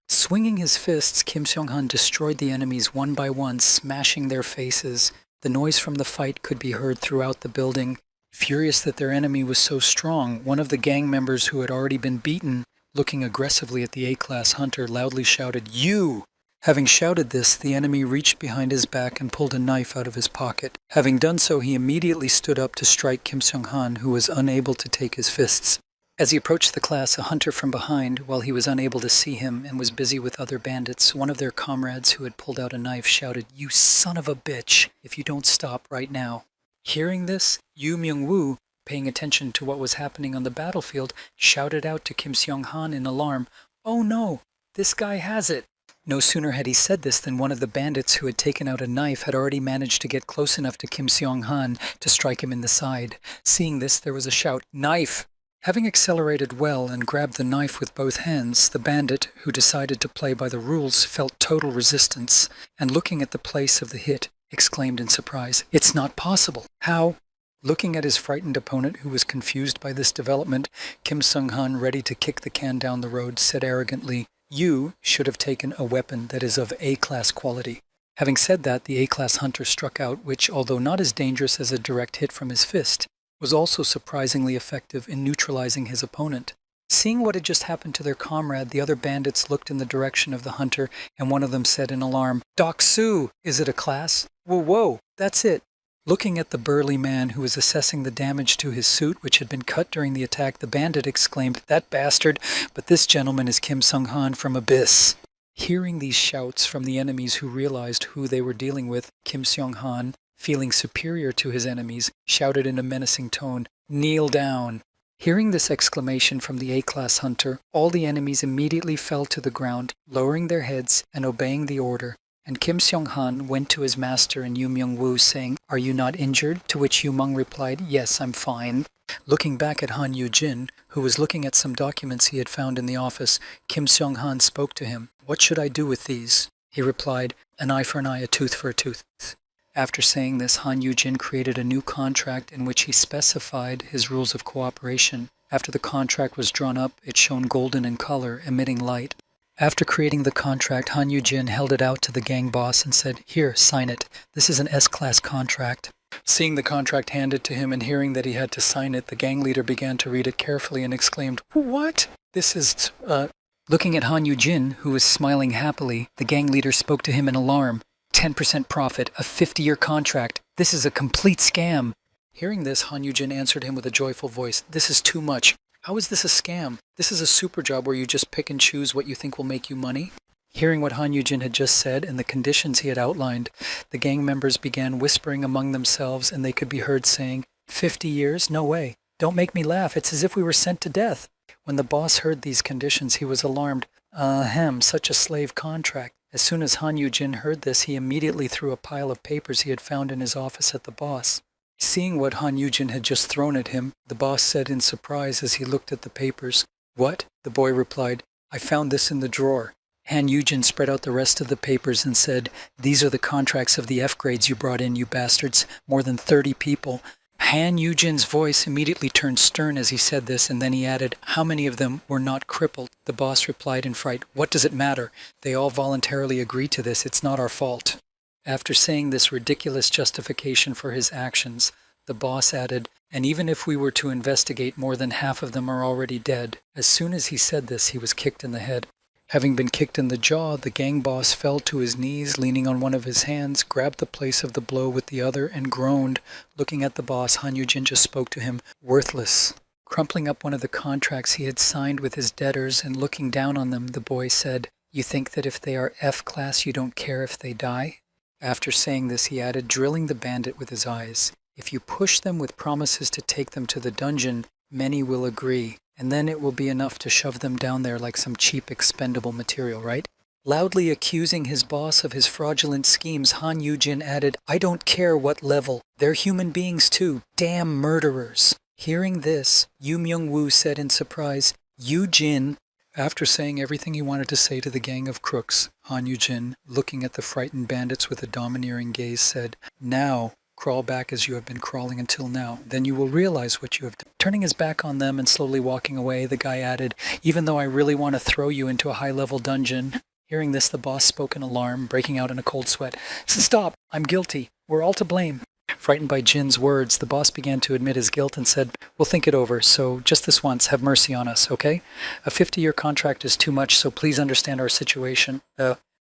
Swinging his fists, Kim Seong-han destroyed the enemies one by one, smashing their faces. The noise from the fight could be heard throughout the building. Furious that their enemy was so strong, one of the gang members who had already been beaten, looking aggressively at the A-class hunter, loudly shouted, "You!" Having shouted this, the enemy reached behind his back and pulled a knife out of his pocket. Having done so, he immediately stood up to strike Kim Seong-han, who was unable to take his fists. As he approached the class, a hunter from behind, while he was unable to see him and was busy with other bandits, one of their comrades who had pulled out a knife shouted, "You son of a bitch, if you don't stop right now." Hearing this, Yu Myung-woo, paying attention to what was happening on the battlefield, shouted out to Kim Seong-han in alarm, "Oh no, this guy has it." No sooner had he said this than one of the bandits who had taken out a knife had already managed to get close enough to Kim Seong-han to strike him in the side. Seeing this, there was a shout, "Knife!" Having accelerated well and grabbed the knife with both hands, the bandit, who decided to play by the rules, felt total resistance, and looking at the place of the hit, exclaimed in surprise, "It's not possible! How?" Looking at his frightened opponent, who was confused by this development, Kim Seong-han, ready to kick the can down the road, said arrogantly, "You should have taken a weapon that is of A-class quality." Having said that, the A-class hunter struck out, which, although not as dangerous as a direct hit from his fist, was also surprisingly effective in neutralizing his opponent. Seeing what had just happened to their comrade, the other bandits looked in the direction of the hunter, and one of them said in alarm, "Doc Soo, is it a class? Whoa, that's it." Looking at the burly man who was assessing the damage to his suit, which had been cut during the attack, the bandit exclaimed, "That bastard, but this gentleman is Kim Seong-han from Abyss." Hearing these shouts from the enemies who realized who they were dealing with, Kim Seong-han, feeling superior to his enemies, shouted in a menacing tone, "Kneel down." Hearing this exclamation from the A-class hunter, all the enemies immediately fell to the ground, lowering their heads and obeying the order. And Kim Seong-han went to his master and Yu Myung-woo, saying, "Are you not injured?" To which Yu Mung replied, "Yes, I'm fine." Looking back at Han Yujin, who was looking at some documents he had found in the office, Kim Seong-han spoke to him. "What should I do with these?" He replied, "An eye for an eye, a tooth for a tooth." After saying this, Han Yujin created a new contract in which he specified his rules of cooperation. After the contract was drawn up, it shone golden in color, emitting light. After creating the contract, Han Yujin held it out to the gang boss and said, "Here, sign it. This is an S-class contract." Seeing the contract handed to him and hearing that he had to sign it, the gang leader began to read it carefully and exclaimed, "What? This is, Looking at Han Yujin, who was smiling happily, the gang leader spoke to him in alarm. 10% profit, a 50-year contract. This is a complete scam." Hearing this, Han Yujin answered him with a joyful voice, "This is too much. How is this a scam? This is a super job where you just pick and choose what you think will make you money." Hearing what Han Yujin had just said and the conditions he had outlined, the gang members began whispering among themselves, and they could be heard saying, 50 years? No way. Don't make me laugh. It's as if we were sent to death." When the boss heard these conditions, he was alarmed. Such a slave contract. As soon as Han Yujin heard this, he immediately threw a pile of papers he had found in his office at the boss. Seeing what Han Yujin had just thrown at him, the boss said in surprise as he looked at the papers, "What?" The boy replied, "I found this in the drawer." Han Yujin spread out the rest of the papers and said, "These are the contracts of the F grades you brought in, you bastards. More than 30 people. Han Yujin's voice immediately turned stern as he said this, and then he added, "How many of them were not crippled?" The boss replied in fright, "What does it matter? They all voluntarily agreed to this. It's not our fault." After saying this ridiculous justification for his actions, the boss added, "And even if we were to investigate, more than half of them are already dead." As soon as he said this, he was kicked in the head. Having been kicked in the jaw, the gang boss fell to his knees, leaning on one of his hands, grabbed the place of the blow with the other, and groaned. Looking at the boss, Han Yujin just spoke to him, "Worthless." Crumpling up one of the contracts he had signed with his debtors and looking down on them, the boy said, "You think that if they are F-class, you don't care if they die?" After saying this, he added, drilling the bandit with his eyes, "If you push them with promises to take them to the dungeon, many will agree. And then it will be enough to shove them down there like some cheap expendable material, right?" Loudly accusing his boss of his fraudulent schemes, Han Yujin added, "I don't care what level. They're human beings too. Damn murderers." Hearing this, Yu Myung-woo said in surprise, "Yujin." After saying everything he wanted to say to the gang of crooks, Han Yujin, looking at the frightened bandits with a domineering gaze, said, "Now, crawl back as you have been crawling until now. Then you will realize what you have done." Turning his back on them and slowly walking away, the guy added, "Even though I really want to throw you into a high-level dungeon." Hearing this, the boss spoke in alarm, breaking out in a cold sweat. "Stop! I'm guilty. We're all to blame." Frightened by Jin's words, the boss began to admit his guilt and said, "We'll think it over, so just this once, have mercy on us, okay? A 50-year contract is too much, so please understand our situation."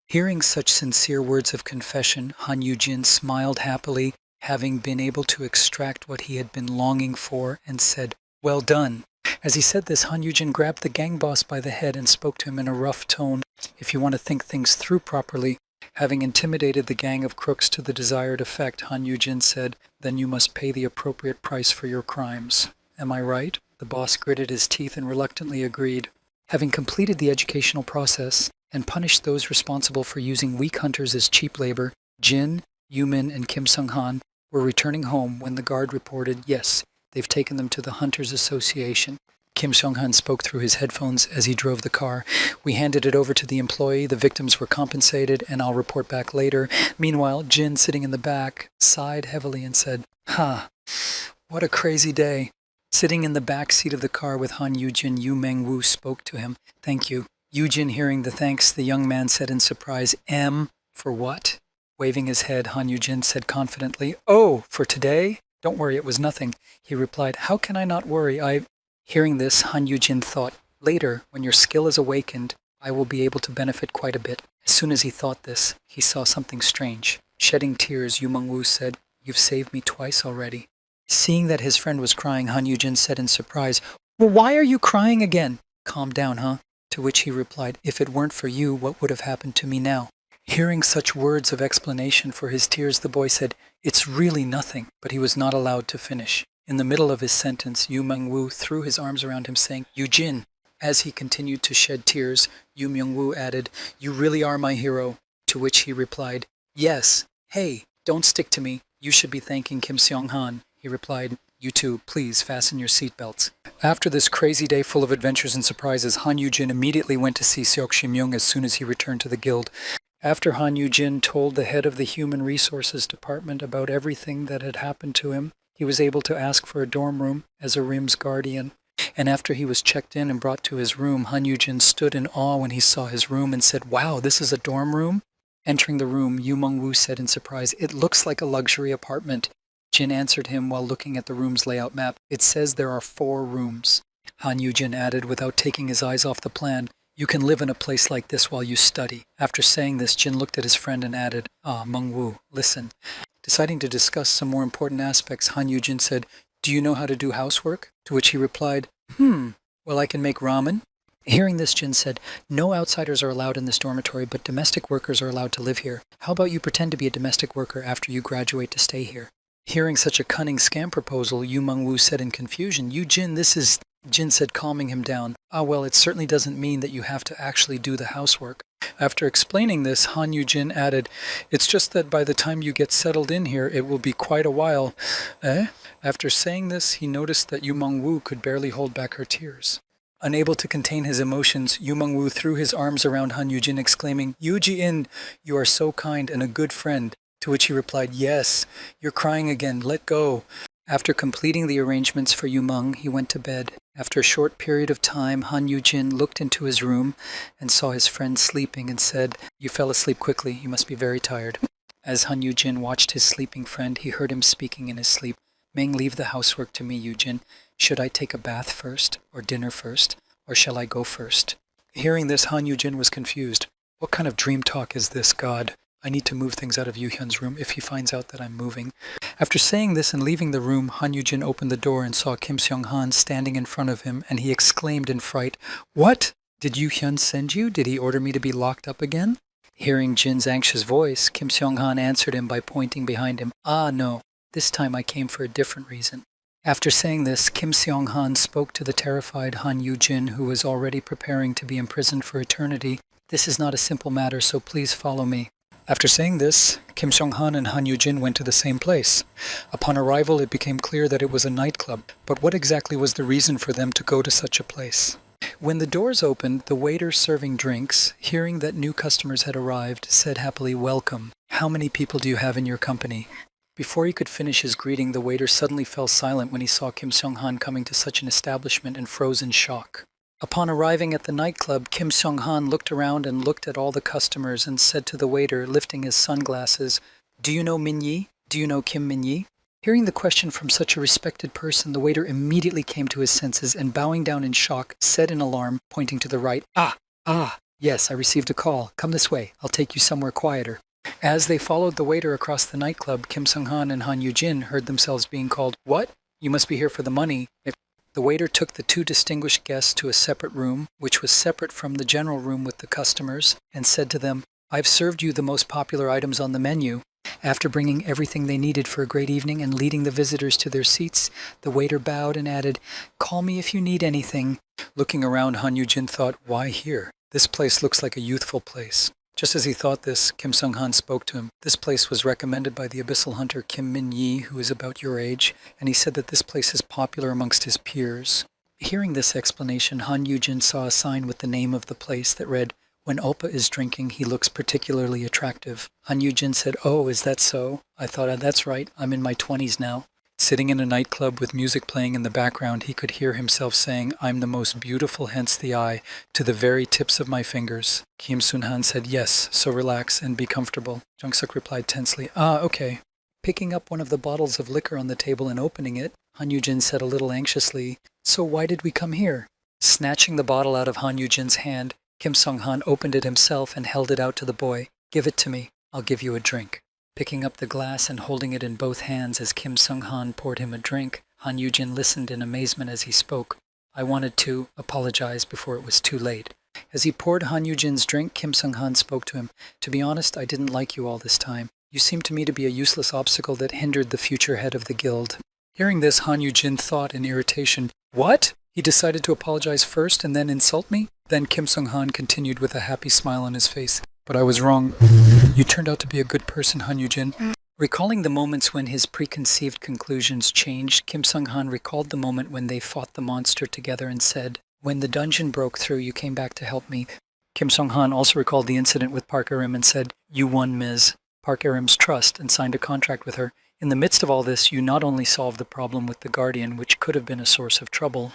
Hearing such sincere words of confession, Han Yujin smiled happily, having been able to extract what he had been longing for, and said, "Well done." As he said this, Han Yujin grabbed the gang boss by the head and spoke to him in a rough tone. "If you want to think things through properly," having intimidated the gang of crooks to the desired effect, Han Yujin said, "then you must pay the appropriate price for your crimes. Am I right?" The boss gritted his teeth and reluctantly agreed. Having completed the educational process and punished those responsible for using weak hunters as cheap labor, Jin, Yumin, and Kim Sung-han were returning home when the guard reported, "Yes, they've taken them to the Hunters Association." Kim Sung-han spoke through his headphones as he drove the car. "We handed it over to the employee, the victims were compensated, and I'll report back later." Meanwhile, Jin, sitting in the back, sighed heavily and said, What a crazy day." Sitting in the back seat of the car with Han Yujin, Yu Meng-woo spoke to him. "Thank you." Yujin, hearing the thanks, the young man said in surprise, "M for what?" Waving his head, Han Yujin said confidently, "Oh, for today? Don't worry, it was nothing." He replied, "How can I not worry? Hearing this, Han Yujin thought, "Later, when your skill is awakened, I will be able to benefit quite a bit." As soon as he thought this, he saw something strange. Shedding tears, Yu Meng-woo said, "You've saved me twice already." Seeing that his friend was crying, Han Yujin said in surprise, "Well, why are you crying again?" "Calm down, huh?" To which he replied, "If it weren't for you, what would have happened to me now?" Hearing such words of explanation for his tears, the boy said, "It's really nothing," but he was not allowed to finish. In the middle of his sentence, Yu Meng-woo threw his arms around him, saying, "Yujin." As he continued to shed tears, Yu Myung-woo added, "You really are my hero." To which he replied, "Yes. Hey, don't stick to me. You should be thanking Kim Seong-han." He replied, "You too, please fasten your seatbelts." After this crazy day full of adventures and surprises, Han Yujin immediately went to see Seok Shim-young as soon as he returned to the guild. After Han Yujin told the head of the Human Resources Department about everything that had happened to him, he was able to ask for a dorm room as a Rim's guardian. And after he was checked in and brought to his room, Han Yujin stood in awe when he saw his room and said, "Wow, this is a dorm room?" Entering the room, Yu Meng-woo said in surprise, "It looks like a luxury apartment." Jin answered him while looking at the room's layout map. "It says there are 4 rooms. Han Yujin added without taking his eyes off the plan, "You can live in a place like this while you study." After saying this, Jin looked at his friend and added, Meng-woo, listen." Deciding to discuss some more important aspects, Han Yujin said, "Do you know how to do housework?" To which he replied, "Well, I can make ramen." Hearing this, Jin said, "No outsiders are allowed in this dormitory, but domestic workers are allowed to live here. How about you pretend to be a domestic worker after you graduate to stay here?" Hearing such a cunning scam proposal, Yu Meng-woo said in confusion, Jin, this is..." Jin said, calming him down, "Well, it certainly doesn't mean that you have to actually do the housework." After explaining this, Han Yujin added, "It's just that by the time you get settled in here, it will be quite a while." After saying this, he noticed that Yu Meng-woo could barely hold back her tears. Unable to contain his emotions, Yu Meng-woo threw his arms around Han Yujin, exclaiming, "Yuji-in, you are so kind and a good friend." To which he replied, "Yes, you're crying again, let go." After completing the arrangements for Yumeng, he went to bed. After a short period of time, Han Yujin looked into his room and saw his friend sleeping and said, "You fell asleep quickly. You must be very tired." As Han Yujin watched his sleeping friend, he heard him speaking in his sleep. "Meng, leave the housework to me, Yujin. Should I take a bath first, or dinner first, or shall I go first?" Hearing this, Han Yujin was confused. What kind of dream talk is this, God? I need to move things out of Yu-hyun's room if he finds out that I'm moving. After saying this and leaving the room, Han Yujin opened the door and saw Kim Seong-han standing in front of him, and he exclaimed in fright, "What? Did Yu-hyun send you? Did he order me to be locked up again?" Hearing Jin's anxious voice, Kim Seong-han answered him by pointing behind him. "Ah, no. This time I came for a different reason." After saying this, Kim Seong-han spoke to the terrified Han Yujin, who was already preparing to be imprisoned for eternity. "This is not a simple matter, so please follow me." After saying this, Kim Seong-han and Han Yujin went to the same place. Upon arrival, it became clear that it was a nightclub, but what exactly was the reason for them to go to such a place? When the doors opened, the waiter serving drinks, hearing that new customers had arrived, said happily, "Welcome. How many people do you have in your company?" Before he could finish his greeting, the waiter suddenly fell silent when he saw Kim Seong-han coming to such an establishment and froze in shock. Upon arriving at the nightclub, Kim Seong-han looked around and looked at all the customers and said to the waiter, lifting his sunglasses, "Do you know Min-yi? Do you know Kim Min-yi?" Hearing the question from such a respected person, the waiter immediately came to his senses and, bowing down in shock, said in alarm, pointing to the right, Ah, yes, I received a call. Come this way. I'll take you somewhere quieter." As they followed the waiter across the nightclub, Kim Seong-han and Han Yujin heard themselves being called, "What? You must be here for the money." The waiter took the two distinguished guests to a separate room, which was separate from the general room with the customers, and said to them, "I've served you the most popular items on the menu." After bringing everything they needed for a great evening and leading the visitors to their seats, the waiter bowed and added, "Call me if you need anything." Looking around, Han Yujin thought, "Why here? This place looks like a youthful place." Just as he thought this, Kim Seong-han spoke to him. "This place was recommended by the abyssal hunter Kim Min-yi, who is about your age, and he said that this place is popular amongst his peers." Hearing this explanation, Han Yujin saw a sign with the name of the place that read, "When Oppa is drinking, he looks particularly attractive." Han Yujin said, "Oh, is that so? I thought, that's right, I'm in my 20s now." Sitting in a nightclub with music playing in the background, he could hear himself saying, "I'm the most beautiful, hence the I, to the very tips of my fingers." Kim Sun-han said, "Yes, so relax and be comfortable." Jung-suk replied tensely, "Ah, okay." Picking up one of the bottles of liquor on the table and opening it, Han Yujin said a little anxiously, "So why did we come here?" Snatching the bottle out of Han Yujin's hand, Kim Seong-han opened it himself and held it out to the boy. "Give it to me. I'll give you a drink." Picking up the glass and holding it in both hands as Kim Seong-han poured him a drink, Han Yujin listened in amazement as he spoke. "I wanted to apologize before it was too late." As he poured Han Yujin's drink, Kim Seong-han spoke to him. "To be honest, I didn't like you all this time. You seemed to me to be a useless obstacle that hindered the future head of the guild." Hearing this, Han Yujin thought in irritation, "What? He decided to apologize first and then insult me?" Then Kim Seong-han continued with a happy smile on his face. "But I was wrong. You turned out to be a good person, Han Yujin." Recalling the moments when his preconceived conclusions changed, Kim Seong-han recalled the moment when they fought the monster together and said, "When the dungeon broke through, you came back to help me." Kim Seong-han also recalled the incident with Park Erim and said, "You won Ms. Park Erim's trust and signed a contract with her. In the midst of all this, you not only solved the problem with the Guardian, which could have been a source of trouble."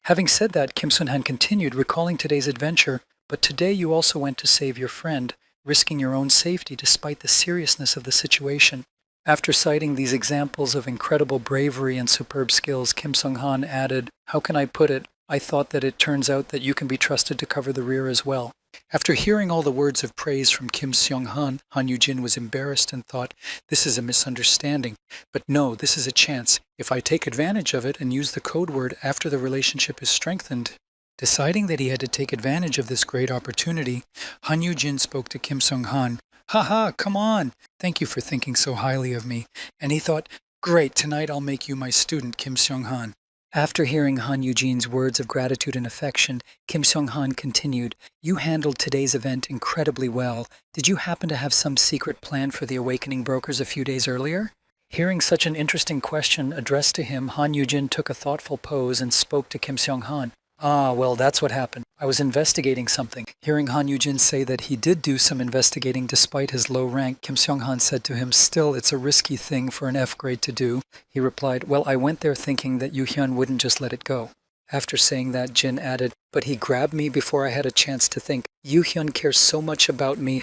Having said that, Kim Sun-han continued, recalling today's adventure, "But today you also went to save your friend, risking your own safety despite the seriousness of the situation." After citing these examples of incredible bravery and superb skills, Kim Seong-han added, "How can I put it? I thought that it turns out that you can be trusted to cover the rear as well." After hearing all the words of praise from Kim Seong-han, Han Yujin was embarrassed and thought, "This is a misunderstanding. But no, this is a chance. If I take advantage of it and use the code word after the relationship is strengthened." Deciding that he had to take advantage of this great opportunity, Han Yujin spoke to Kim Seong-han. "Ha, come on! Thank you for thinking so highly of me." And he thought, "Great, tonight I'll make you my student, Kim Seong-han." After hearing Han Yujin's words of gratitude and affection, Kim Seong-han continued, "You handled today's event incredibly well. Did you happen to have some secret plan for the Awakening Brokers a few days earlier?" Hearing such an interesting question addressed to him, Han Yujin took a thoughtful pose and spoke to Kim Seong-han. "Ah, well, that's what happened. I was investigating something. Hearing Han Yujin say that he did do some investigating despite his low rank, Kim Seong-han said to him, still, it's a risky thing for an F grade to do. He replied, well, I went there thinking that Yu Hyun wouldn't just let it go. After saying that, Jin added, but he grabbed me before I had a chance to think. Yu Hyun cares so much about me.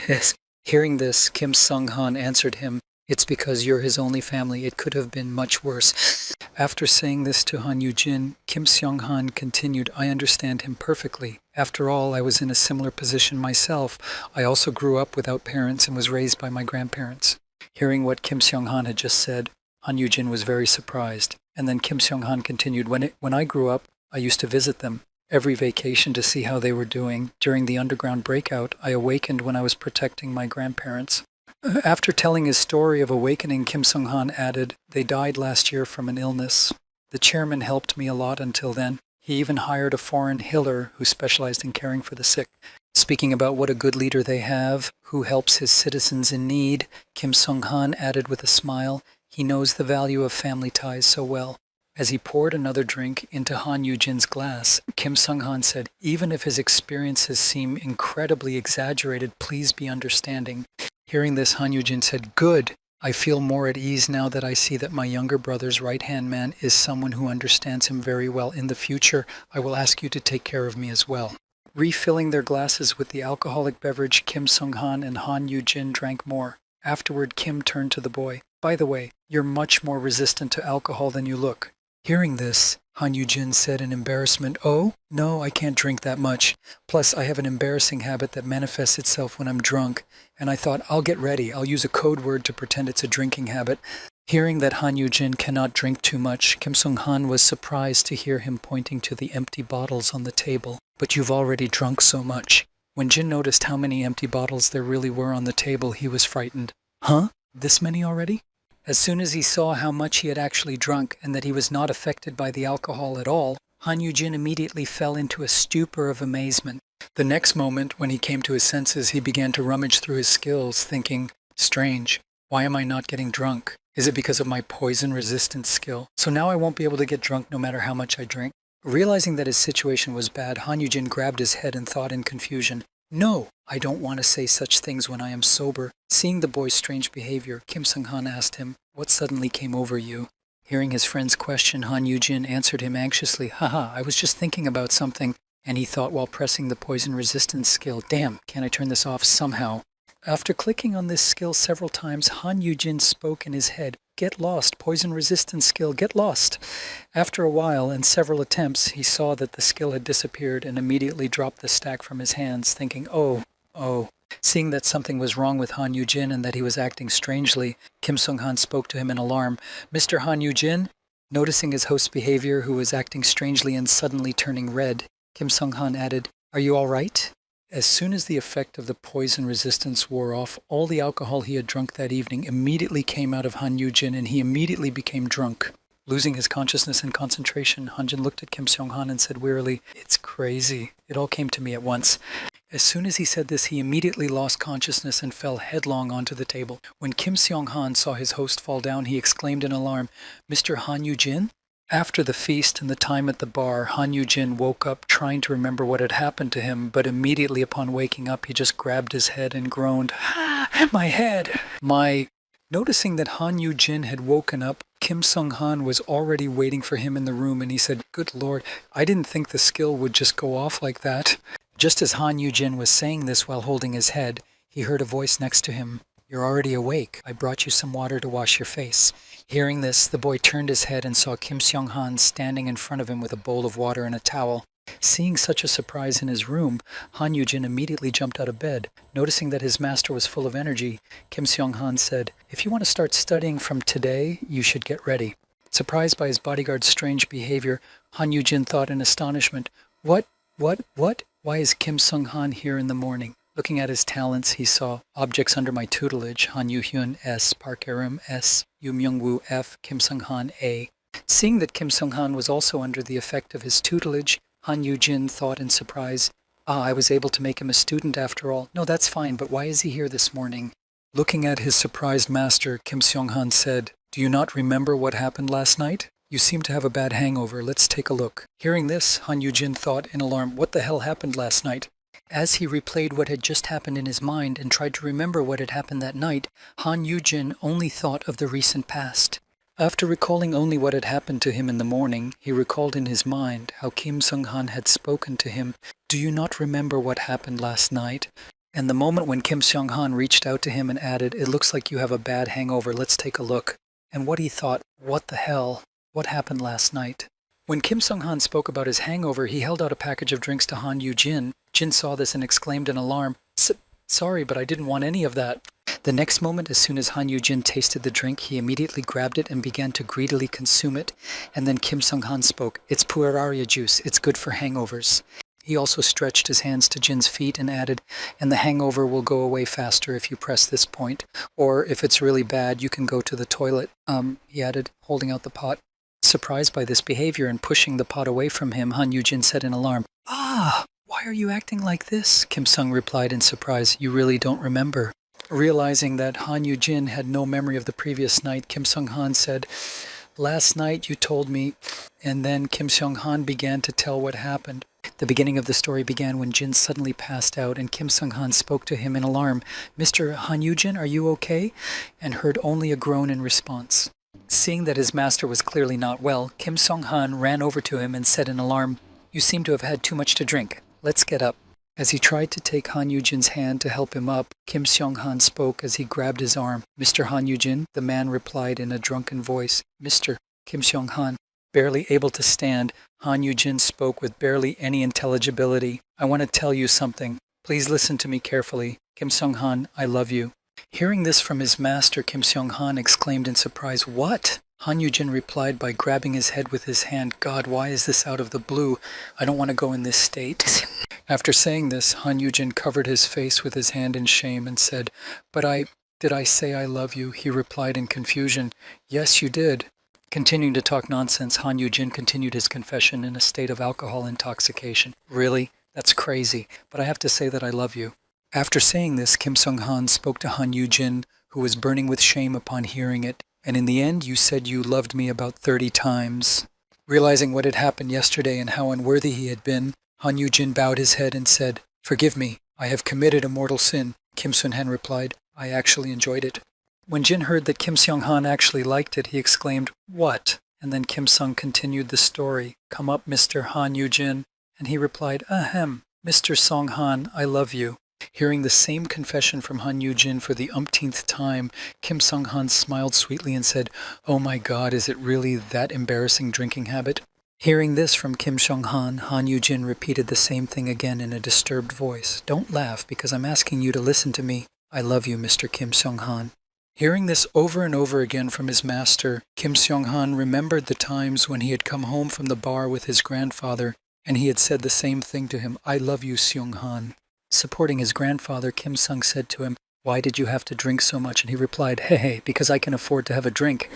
Hearing this, Kim Seong-han answered him, it's because you're his only family. It could have been much worse. After saying this to Han Yujin, Kim Seong-han continued, I understand him perfectly. After all, I was in a similar position myself. I also grew up without parents and was raised by my grandparents. Hearing what Kim Seong-han had just said, Han Yujin was very surprised. And then Kim Seong-han continued, when I grew up, I used to visit them every vacation to see how they were doing. During the underground breakout, I awakened when I was protecting my grandparents. After telling his story of awakening, Kim Seong-han added, they died last year from an illness. The chairman helped me a lot until then. He even hired a foreign healer who specialized in caring for the sick. Speaking about what a good leader they have, who helps his citizens in need, Kim Seong-han added with a smile, he knows the value of family ties so well. As he poured another drink into Han Yujin's glass, Kim Seong-han said, even if his experiences seem incredibly exaggerated, please be understanding. Hearing this, Han Yujin said, good. I feel more at ease now that I see that my younger brother's right-hand man is someone who understands him very well. In the future, I will ask you to take care of me as well. Refilling their glasses with the alcoholic beverage, Kim Seong-han and Han Yujin drank more. Afterward, Kim turned to the boy. By the way, you're much more resistant to alcohol than you look. Hearing this, Han Yujin said in embarrassment, oh, no, I can't drink that much. Plus, I have an embarrassing habit that manifests itself when I'm drunk. And I thought, I'll get ready. I'll use a code word to pretend it's a drinking habit. Hearing that Han Yujin cannot drink too much, Kim Seong-han was surprised to hear him pointing to the empty bottles on the table. But you've already drunk so much. When Jin noticed how many empty bottles there really were on the table, he was frightened. Huh? This many already? As soon as he saw how much he had actually drunk and that he was not affected by the alcohol at all, Han Yujin immediately fell into a stupor of amazement. The next moment, when he came to his senses, he began to rummage through his skills, thinking, strange, why am I not getting drunk? Is it because of my poison-resistant skill? So now I won't be able to get drunk no matter how much I drink? Realizing that his situation was bad, Han Yujin grabbed his head and thought in confusion, no, I don't want to say such things when I am sober. Seeing the boy's strange behavior, Kim Seong-han asked him, what suddenly came over you? Hearing his friend's question, Han Yujin answered him anxiously, haha, I was just thinking about something. And he thought while pressing the poison resistance skill, damn, can I turn this off somehow? After clicking on this skill several times, Han Yujin spoke in his head, get lost, poison resistance skill, get lost. After a while and several attempts, he saw that the skill had disappeared and immediately dropped the stack from his hands, thinking, oh. Seeing that something was wrong with Han Yujin and that he was acting strangely, Kim Seong-han spoke to him in alarm, Mr. Han Yujin? Noticing his host's behavior, who was acting strangely and suddenly turning red, Kim Seong-han added, are you all right? As soon as the effect of the poison resistance wore off, all the alcohol he had drunk that evening immediately came out of Han Yujin and he immediately became drunk. Losing his consciousness and concentration, Han Jin looked at Kim Seong-han and said wearily, it's crazy. It all came to me at once. As soon as he said this, he immediately lost consciousness and fell headlong onto the table. When Kim Seong-han saw his host fall down, he exclaimed in alarm, Mr. Han Yujin? After the feast and the time at the bar, Han Yujin woke up trying to remember what had happened to him, but immediately upon waking up, he just grabbed his head and groaned, my head! Noticing that Han Yujin had woken up, Kim Seong-han was already waiting for him in the room and he said, good Lord, I didn't think the skill would just go off like that. Just as Han Yujin was saying this while holding his head, he heard a voice next to him. You're already awake. I brought you some water to wash your face. Hearing this, the boy turned his head and saw Kim Seong-han standing in front of him with a bowl of water and a towel. Seeing such a surprise in his room, Han Yujin immediately jumped out of bed. Noticing that his master was full of energy, Kim Seong-han said, if you want to start studying from today, you should get ready. Surprised by his bodyguard's strange behavior, Han Yujin thought in astonishment, What? Why is Kim Seong-han here in the morning? Looking at his talents, he saw objects under my tutelage, Han Yu-hyun S, Park Aram S, Yu Myung-woo F, Kim Seong-han A. Seeing that Kim Seong-han was also under the effect of his tutelage, Han Yu-jin thought in surprise, I was able to make him a student after all. No, that's fine, but why is he here this morning? Looking at his surprised master, Kim Seong-han said, do you not remember what happened last night? You seem to have a bad hangover. Let's take a look." Hearing this, Han Yujin thought in alarm, what the hell happened last night? As he replayed what had just happened in his mind and tried to remember what had happened that night, Han Yujin only thought of the recent past. After recalling only what had happened to him in the morning, he recalled in his mind how Kim Sung-han had spoken to him, "Do you not remember what happened last night?" And the moment when Kim Sung-han reached out to him and added, "It looks like you have a bad hangover, let's take a look." And what he thought, what the hell? What happened last night? When Kim Sung-han spoke about his hangover, he held out a package of drinks to Han Yu-jin. Jin saw this and exclaimed in alarm, "Sorry, but I didn't want any of that." The next moment, as soon as Han Yu-jin tasted the drink, he immediately grabbed it and began to greedily consume it. And then Kim Sung-han spoke, "It's pueraria juice. It's good for hangovers." He also stretched his hands to Jin's feet and added, "And the hangover will go away faster if you press this point. Or if it's really bad, you can go to the toilet," he added, holding out the pot. Surprised by this behavior and pushing the pot away from him, Han Yu-jin said in alarm, "Why are you acting like this?" Kim Sung replied in surprise, "You really don't remember." Realizing that Han Yu-jin had no memory of the previous night, Kim Sung-han said, "Last night you told me," and then Kim Sung-han began to tell what happened. The beginning of the story began when Jin suddenly passed out and Kim Sung-han spoke to him in alarm, "Mr. Han Yu-jin, are you okay?" and heard only a groan in response. Seeing that his master was clearly not well, Kim Sung-han ran over to him and said in alarm, "You seem to have had too much to drink. Let's get up." As he tried to take Han Yu-jin's hand to help him up, Kim Sung-han spoke as he grabbed his arm. "Mr. Han Yu-jin," the man replied in a drunken voice. "Mr. Kim Sung-han." Barely able to stand, Han Yu-jin spoke with barely any intelligibility. "I want to tell you something. Please listen to me carefully. Kim Sung-han, I love you." Hearing this from his master, Kim Sung-han exclaimed in surprise, "What?" Han Yu-jin replied by grabbing his head with his hand, "God, why is this out of the blue? I don't want to go in this state." After saying this, Han Yu-jin covered his face with his hand in shame and said, Did I say I love you?" He replied in confusion, "Yes, you did." Continuing to talk nonsense, Han Yu-jin continued his confession in a state of alcohol intoxication. "Really? That's crazy. But I have to say that I love you." After saying this, Kim Sung-han spoke to Han Yu-jin, who was burning with shame upon hearing it. "And in the end, you said you loved me about 30 times. Realizing what had happened yesterday and how unworthy he had been, Han Yu-jin bowed his head and said, "Forgive me, I have committed a mortal sin." Kim Sun-han replied, "I actually enjoyed it." When Jin heard that Kim Sung-han actually liked it, he exclaimed, "What?" And then Kim Sung continued the story. "Come up, Mr. Han Yu-jin." And he replied, "Ahem, Mr. Song-han, I love you." Hearing the same confession from Han Yu-jin for the umpteenth time, Kim Sung-han smiled sweetly and said, "Oh my God, is it really that embarrassing drinking habit?" Hearing this from Kim Sung-han, Han Yu-jin repeated the same thing again in a disturbed voice. "Don't laugh, because I'm asking you to listen to me. I love you, Mr. Kim Sung-han." Hearing this over and over again from his master, Kim Sung-han remembered the times when he had come home from the bar with his grandfather, and he had said the same thing to him, "I love you, Sung-han." Supporting his grandfather, Kim Sung said to him, "Why did you have to drink so much?" And he replied, "Hey, because I can afford to have a drink.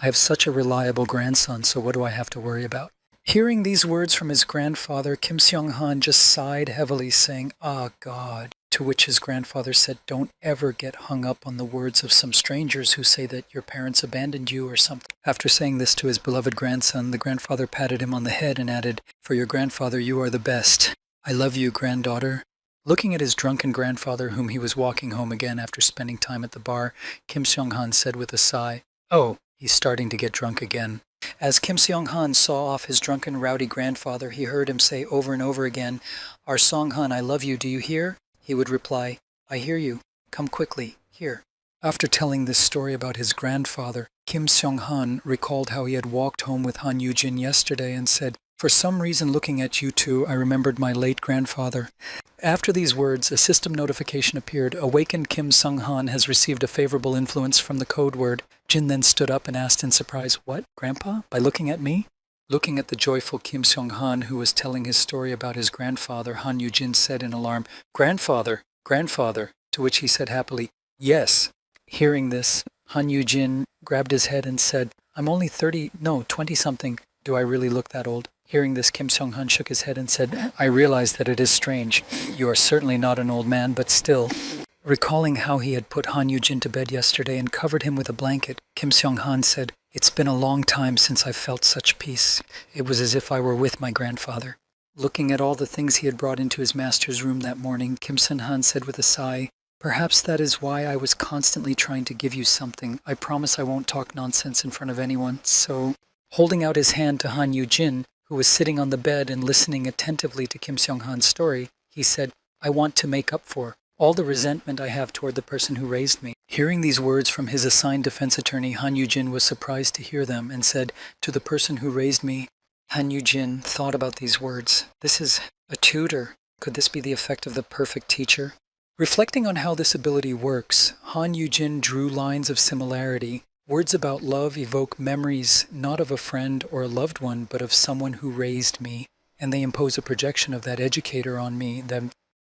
I have such a reliable grandson, so what do I have to worry about?" Hearing these words from his grandfather, Kim Sung-han just sighed heavily, saying, "Ah, God." To which his grandfather said, "Don't ever get hung up on the words of some strangers who say that your parents abandoned you or something." After saying this to his beloved grandson, the grandfather patted him on the head and added, "For your grandfather, you are the best. I love you, granddaughter." Looking at his drunken grandfather, whom he was walking home again after spending time at the bar, Kim Sung-han said with a sigh, "Oh, he's starting to get drunk again." As Kim Sung-han saw off his drunken, rowdy grandfather, he heard him say over and over again, "Our Song-han, I love you, do you hear?" He would reply, "I hear you. Come quickly, here." After telling this story about his grandfather, Kim Sung-han recalled how he had walked home with Han Yu-jin yesterday and said, "For some reason looking at you two, I remembered my late grandfather." After these words, a system notification appeared. "Awakened Kim Sung-han has received a favorable influence from the code word." Jin then stood up and asked in surprise, "What, Grandpa? By looking at me?" Looking at the joyful Kim Sung-han, who was telling his story about his grandfather, Han Yu-jin said in alarm, "Grandfather, grandfather," to which he said happily, "Yes." Hearing this, Han Yu-jin grabbed his head and said, "I'm only 20-something. Do I really look that old?" Hearing this, Kim Sung-han shook his head and said, "I realize that it is strange. You are certainly not an old man, but still." Recalling how he had put Han Yu-jin to bed yesterday and covered him with a blanket, Kim Seong-han said, "It's been a long time since I've felt such peace. It was as if I were with my grandfather." Looking at all the things he had brought into his master's room that morning, Kim Seong-han said with a sigh, "Perhaps that is why I was constantly trying to give you something. I promise I won't talk nonsense in front of anyone, so..." Holding out his hand to Han Yu-jin, who was sitting on the bed and listening attentively to Kim Seong-han's story, he said, "I want to make up for all the resentment I have toward the person who raised me." Hearing these words from his assigned defense attorney, Han Yu-jin was surprised to hear them and said, "To the person who raised me." Han Yu-jin thought about these words. This is a tutor. Could this be the effect of the perfect teacher? Reflecting on how this ability works, Han Yu-jin drew lines of similarity. Words about love evoke memories not of a friend or a loved one, but of someone who raised me, and they impose a projection of that educator on me.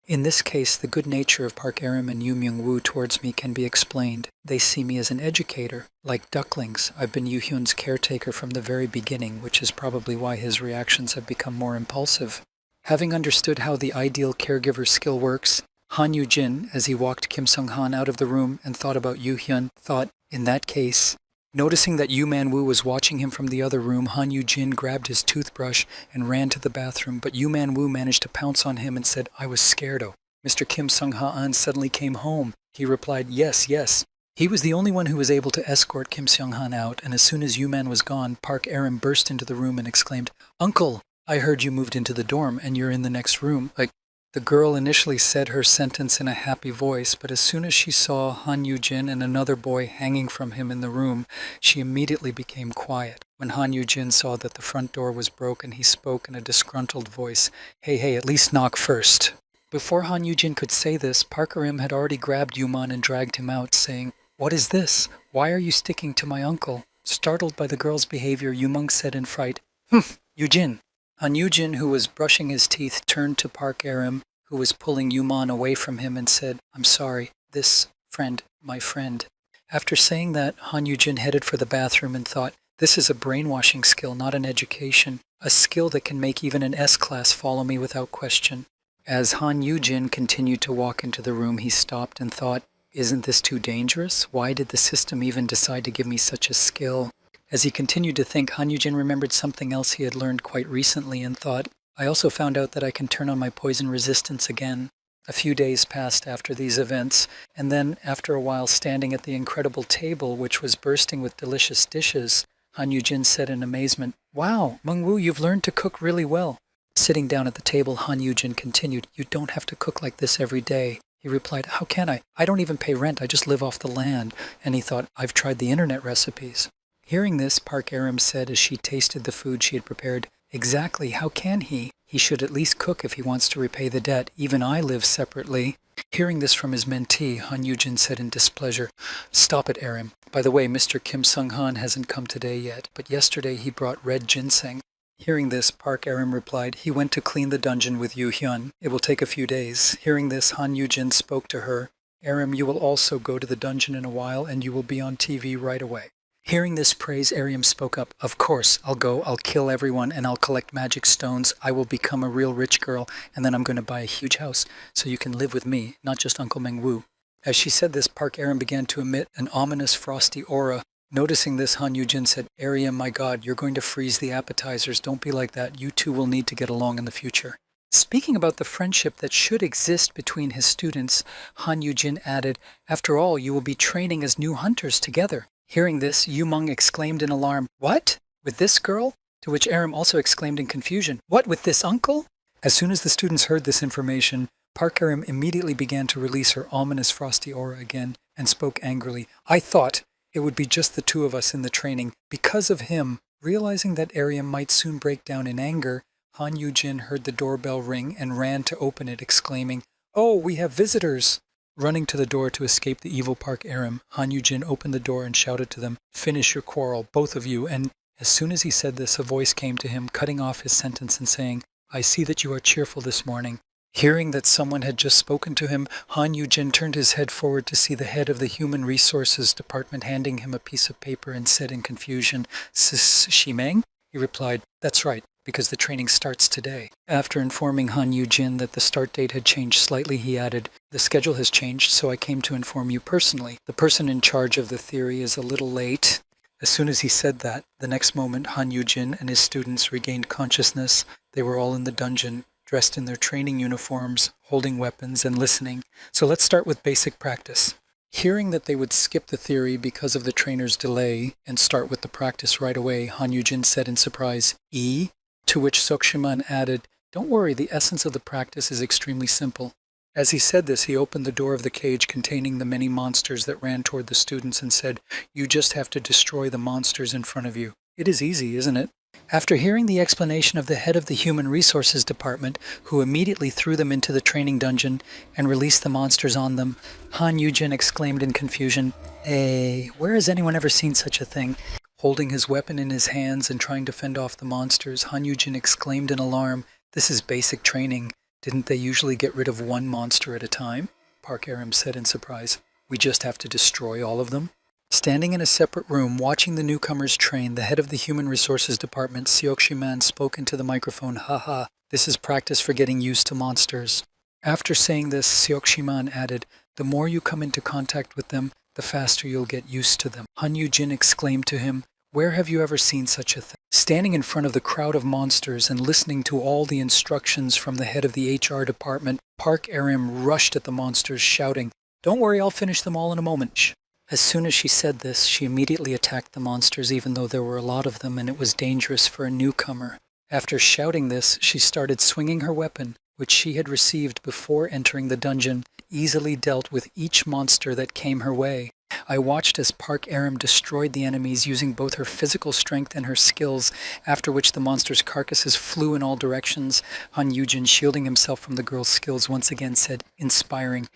In this case, the good nature of Park Aram and Yoo Myung-woo towards me can be explained. They see me as an educator. Like ducklings, I've been Yoo Hyun's caretaker from the very beginning, which is probably why his reactions have become more impulsive. Having understood how the ideal caregiver skill works, Han Yu-jin, as he walked Kim Seong-han out of the room and thought about Yoo Hyun, thought, in that case... Noticing that Yoo Man-woo was watching him from the other room, Han Yu-jin grabbed his toothbrush and ran to the bathroom, but Yoo Man-woo managed to pounce on him and said, "I was scared-o." Mr. Kim Seong-han suddenly came home. He replied, "Yes, yes." He was the only one who was able to escort Kim Seong-han out, and as soon as Yoo Man was gone, Park Aram burst into the room and exclaimed, "Uncle, I heard you moved into the dorm and you're in the next room." The girl initially said her sentence in a happy voice, but as soon as she saw Han Yu-jin and another boy hanging from him in the room, she immediately became quiet. When Han Yu-jin saw that the front door was broken, he spoke in a disgruntled voice, Hey, at least knock first." Before Han Yu-jin could say this, Park Aram had already grabbed Yuman and dragged him out, saying, "What is this? Why are you sticking to my uncle?" Startled by the girl's behavior, Yumong said in fright, "Humph, Yu-jin." Han Yu-jin, who was brushing his teeth, turned to Park Aram, who was pulling Yuman away from him, and said, "I'm sorry, my friend." After saying that, Han Yu-jin headed for the bathroom and thought, this is a brainwashing skill, not an education, a skill that can make even an S-class follow me without question. As Han Yu-jin continued to walk into the room, he stopped and thought, isn't this too dangerous? Why did the system even decide to give me such a skill? As he continued to think, Han Yu-jin remembered something else he had learned quite recently and thought, I also found out that I can turn on my poison resistance again. A few days passed after these events, and then, after a while standing at the incredible table which was bursting with delicious dishes, Han Yu-jin said in amazement, "Wow, Myung-woo, you've learned to cook really well." Sitting down at the table, Han Yu-jin continued, "You don't have to cook like this every day." He replied, "How can I? I don't even pay rent, I just live off the land." And he thought, "I've tried the internet recipes." Hearing this, Park Aram said as she tasted the food she had prepared, "Exactly, how can he? He should at least cook if he wants to repay the debt. Even I live separately." Hearing this from his mentee, Han Yu-jin said in displeasure, "Stop it, Aram. By the way, Mr. Kim Seong-han hasn't come today yet, but yesterday he brought red ginseng." Hearing this, Park Aram replied, "He went to clean the dungeon with Yoo Hyun. It will take a few days." Hearing this, Han Yu-jin spoke to her, "Aram, you will also go to the dungeon in a while, and you will be on TV right away." Hearing this praise, Aram spoke up, "Of course, I'll go, I'll kill everyone, and I'll collect magic stones. I will become a real rich girl, and then I'm going to buy a huge house, so you can live with me, not just Uncle Myung-woo." As she said this, Park Aram began to emit an ominous frosty aura. Noticing this, Han Yu-jin said, "Aram, my God, you're going to freeze the appetizers. Don't be like that. You two will need to get along in the future." Speaking about the friendship that should exist between his students, Han Yu-jin added, "After all, you will be training as new hunters together." Hearing this, Yu-mung exclaimed in alarm, "What? With this girl?" To which Aram also exclaimed in confusion, "What, with this uncle?" As soon as the students heard this information, Park Aram immediately began to release her ominous frosty aura again and spoke angrily, "I thought it would be just the two of us in the training. Because of him." Realizing that Aram might soon break down in anger, Han Yu-jin heard the doorbell ring and ran to open it, exclaiming, "Oh, we have visitors!" Running to the door to escape the evil Park Aram, Han Yu-jin opened the door and shouted to them, "Finish your quarrel, both of you." And as soon as he said this, a voice came to him, cutting off his sentence and saying, "I see that you are cheerful this morning." Hearing that someone had just spoken to him, Han Yu-jin turned his head forward to see the head of the Human Resources Department handing him a piece of paper and said in confusion, "Shimeng?" He He replied, "That's right, because the training starts today." After informing Han Yu-jin that the start date had changed slightly, he added, "The schedule has changed, so I came to inform you personally. The person in charge of the theory is a little late." As soon as he said that, the next moment Han Yu-jin and his students regained consciousness. They were all in the dungeon, dressed in their training uniforms, holding weapons and listening. So let's start with basic practice. Hearing that they would skip the theory because of the trainer's delay and start with the practice right away, Han Yu-jin said in surprise, "E?" To which Seok-shiman added, "Don't worry, the essence of the practice is extremely simple." As he said this, he opened the door of the cage containing the many monsters that ran toward the students and said, "You just have to destroy the monsters in front of you." It is easy, isn't it? After hearing the explanation of the head of the Human Resources Department, who immediately threw them into the training dungeon and released the monsters on them, Han Yu-jin exclaimed in confusion, Where has anyone ever seen such a thing?" Holding his weapon in his hands and trying to fend off the monsters, Han Yu-jin exclaimed in alarm, "This is basic training. Didn't they usually get rid of one monster at a time?" Park Aram said in surprise. "We just have to destroy all of them?" Standing in a separate room, watching the newcomers train, the head of the Human Resources Department, Seok-shiman, spoke into the microphone, "Haha, this is practice for getting used to monsters." After saying this, Seok-shiman added, "The more you come into contact with them, the faster you'll get used to them." Han Yu-jin exclaimed to him, "Where have you ever seen such a thing?" Standing in front of the crowd of monsters and listening to all the instructions from the head of the HR department, Park Aram rushed at the monsters, shouting, "Don't worry, I'll finish them all in a moment." Shh. As soon as she said this, she immediately attacked the monsters, even though there were a lot of them and it was dangerous for a newcomer. After shouting this, she started swinging her weapon, which she had received before entering the dungeon, easily dealt with each monster that came her way. I watched as Park Aram destroyed the enemies using both her physical strength and her skills, after which the monsters' carcasses flew in all directions. Han Yu-jin, shielding himself from the girl's skills, once again said, "Inspiring."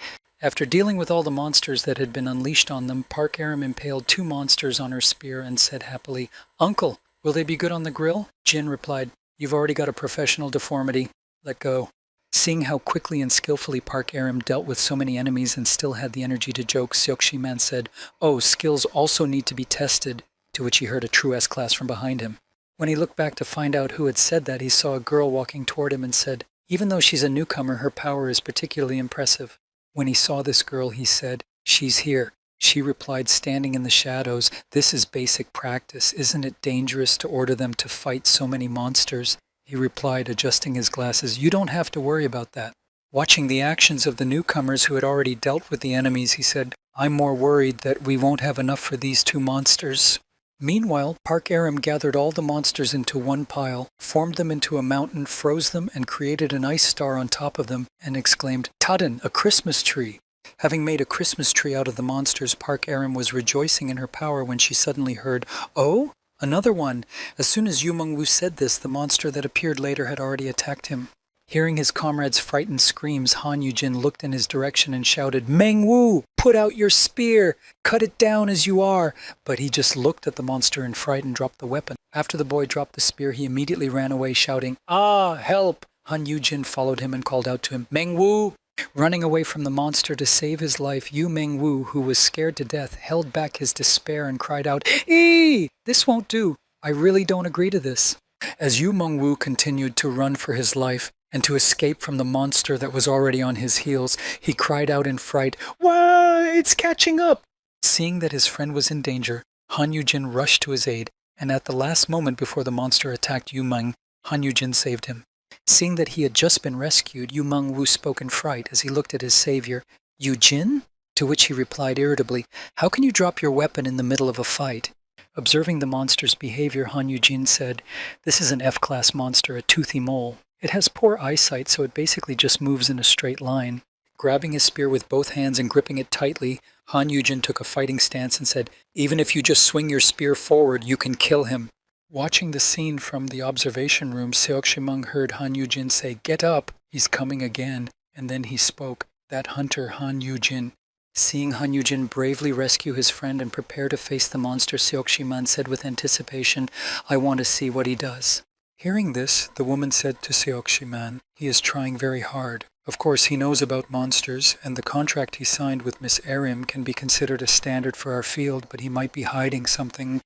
After dealing with all the monsters that had been unleashed on them, Park Aram impaled 2 monsters on her spear and said happily, "Uncle, will they be good on the grill?" Jin replied, "You've already got a professional deformity. Let go." Seeing how quickly and skillfully Park Aram dealt with so many enemies and still had the energy to joke, Seok-shiman said, "Oh, skills also need to be tested," to which he heard a true S-class from behind him. When he looked back to find out who had said that, he saw a girl walking toward him and said, "Even though she's a newcomer, her power is particularly impressive." When he saw this girl, he said, "She's here." She replied, standing in the shadows, "This is basic practice. Isn't it dangerous to order them to fight so many monsters?" He replied, adjusting his glasses, "You don't have to worry about that." Watching the actions of the newcomers who had already dealt with the enemies, he said, "I'm more worried that we won't have enough for these 2 monsters." Meanwhile, Park Aram gathered all the monsters into one pile, formed them into a mountain, froze them, and created an ice star on top of them, and exclaimed, "Taden, a Christmas tree!" Having made a Christmas tree out of the monsters, Park Aram was rejoicing in her power when she suddenly heard, "Oh, another one!" As soon as Yu Meng-woo said this, the monster that appeared later had already attacked him. Hearing his comrades' frightened screams, Han Yu-jin looked in his direction and shouted, "Meng-woo, put out your spear! Cut it down as you are!" But he just looked at the monster in fright and dropped the weapon. After the boy dropped the spear, he immediately ran away, shouting, "Ah, help!" Han Yu-jin followed him and called out to him, "Meng-woo!" Running away from the monster to save his life, Yu Meng-woo, who was scared to death, held back his despair and cried out, "This won't do. I really don't agree to this." As Yu Meng-woo continued to run for his life and to escape from the monster that was already on his heels, he cried out in fright, "Wah! It's catching up!" Seeing that his friend was in danger, Han Yu-jin rushed to his aid, and at the last moment before the monster attacked Yu Meng, Han Yu-jin saved him. Seeing that he had just been rescued, Yu Meng-woo spoke in fright as he looked at his savior. "Yu-jin?" To which he replied irritably, "How can you drop your weapon in the middle of a fight?" Observing the monster's behavior, Han Yu-jin said, "This is an F-class monster, a toothy mole. It has poor eyesight, so it basically just moves in a straight line." Grabbing his spear with both hands and gripping it tightly, Han Yu-jin took a fighting stance and said, "Even if you just swing your spear forward, you can kill him." Watching the scene from the observation room, Seok-shiman heard Han Yu-jin say, "Get up, he's coming again." And then he spoke, "That hunter, Han Yu-jin." Seeing Han Yu-jin bravely rescue his friend and prepare to face the monster, Seok-shiman said with anticipation, "I want to see what he does." Hearing this, the woman said to Seok-shiman, "He is trying very hard. Of course, he knows about monsters, and the contract he signed with Miss Arim can be considered a standard for our field, but he might be hiding something."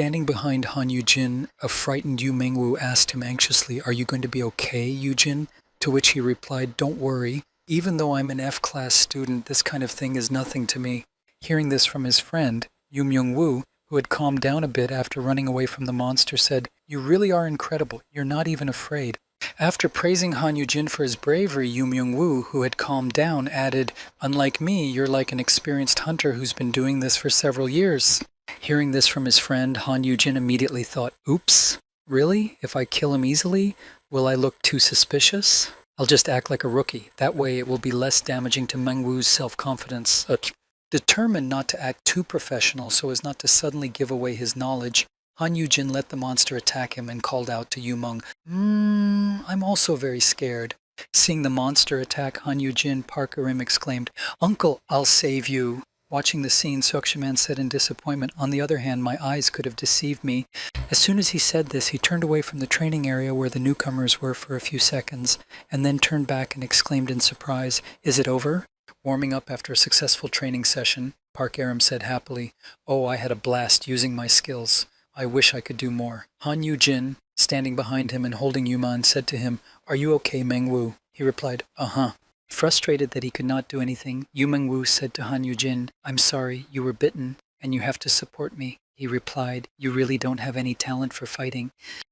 Standing behind Han Yujin, a frightened Yu Mingwu asked him anxiously, "Are you going to be okay, Yujin?" To which he replied, "Don't worry. Even though I'm an F-class student, this kind of thing is nothing to me." Hearing this from his friend, Yu Myung-woo, who had calmed down a bit after running away from the monster, said, "You really are incredible. You're not even afraid." After praising Han Yujin for his bravery, Yu Myung-woo, who had calmed down, added, "Unlike me, you're like an experienced hunter who's been doing this for several years." Hearing this from his friend, Han Yujin immediately thought, "Oops, really? If I kill him easily, will I look too suspicious? I'll just act like a rookie. That way it will be less damaging to Mengwu's self-confidence." Determined not to act too professional so as not to suddenly give away his knowledge, Han Yujin let the monster attack him and called out to Yu Meng, I'm also very scared." Seeing the monster attack Han Yujin, Park Erim exclaimed, "Uncle, I'll save you." Watching the scene, Seok-shiman said in disappointment, "On the other hand, my eyes could have deceived me." As soon as he said this, he turned away from the training area where the newcomers were for a few seconds, and then turned back and exclaimed in surprise, "Is it over?" Warming up after a successful training session, Park Erim said happily, "Oh, I had a blast using my skills. I wish I could do more." Han Yujin, standing behind him and holding Yuman, said to him, "Are you okay, Mengwu?" He replied, "Uh-huh." Frustrated that he could not do anything, Yu Mengwu said to Han Yujin, "I'm sorry, you were bitten, and you have to support me." He replied, "You really don't have any talent for fighting."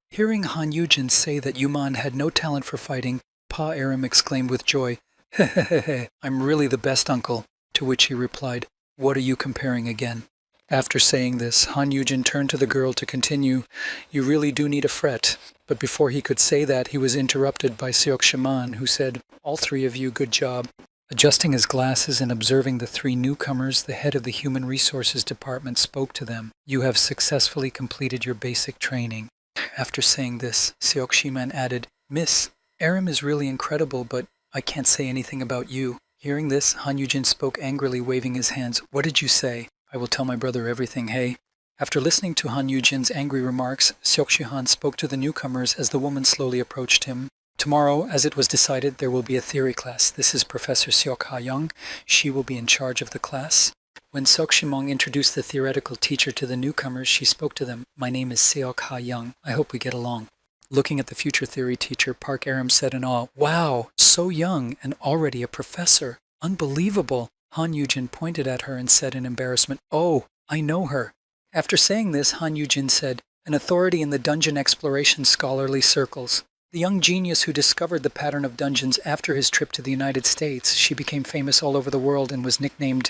Hearing Han Yujin say that Yuman had no talent for fighting, Pa Aram exclaimed with joy, "Hehehe, I'm really the best uncle." To which he replied, "What are you comparing again?" After saying this, Han Yujin turned to the girl to continue, "You really do need a fret." But before he could say that, he was interrupted by Seok-shiman, who said, "All three of you, good job." Adjusting his glasses and observing the three newcomers, the head of the Human Resources Department spoke to them. "You have successfully completed your basic training." After saying this, Seok-shiman added, "Miss, Aram is really incredible, but I can't say anything about you." Hearing this, Han Yujin spoke angrily, waving his hands. "What did you say? I will tell my brother everything, hey?" After listening to Han Yujin's angry remarks, Seok-shihan spoke to the newcomers as the woman slowly approached him. "Tomorrow, as it was decided, there will be a theory class. This is Professor Seok Ha-young. She will be in charge of the class." When Seok-shimong introduced the theoretical teacher to the newcomers, she spoke to them, "My name is Seok Ha-young. I hope we get along." Looking at the future theory teacher, Park Aram said in awe, "Wow, so young and already a professor. Unbelievable." Han Yujin pointed at her and said in embarrassment, "Oh, I know her." After saying this, Han Yujin said, "An authority in the dungeon exploration scholarly circles. The young genius who discovered the pattern of dungeons after his trip to the United States. She became famous all over the world and was nicknamed..."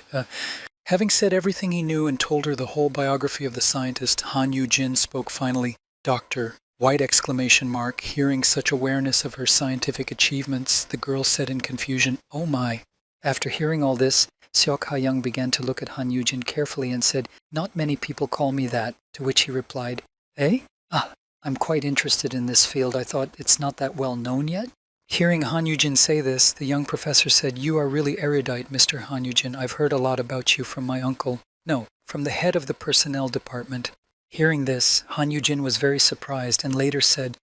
Having said everything he knew and told her the whole biography of the scientist, Han Yujin spoke finally, "Doctor." White exclamation mark. Hearing such awareness of her scientific achievements, the girl said in confusion, "Oh my." After hearing all this, Seok Ha-young began to look at Han Yujin carefully and said, "Not many people call me that." To which he replied, "Eh? I'm quite interested in this field. I thought it's not that well known yet." Hearing Han Yujin say this, the young professor said, "You are really erudite, Mr. Han Yujin. I've heard a lot about you from my uncle." No, from the head of the personnel department. Hearing this, Han Yujin was very surprised and later said,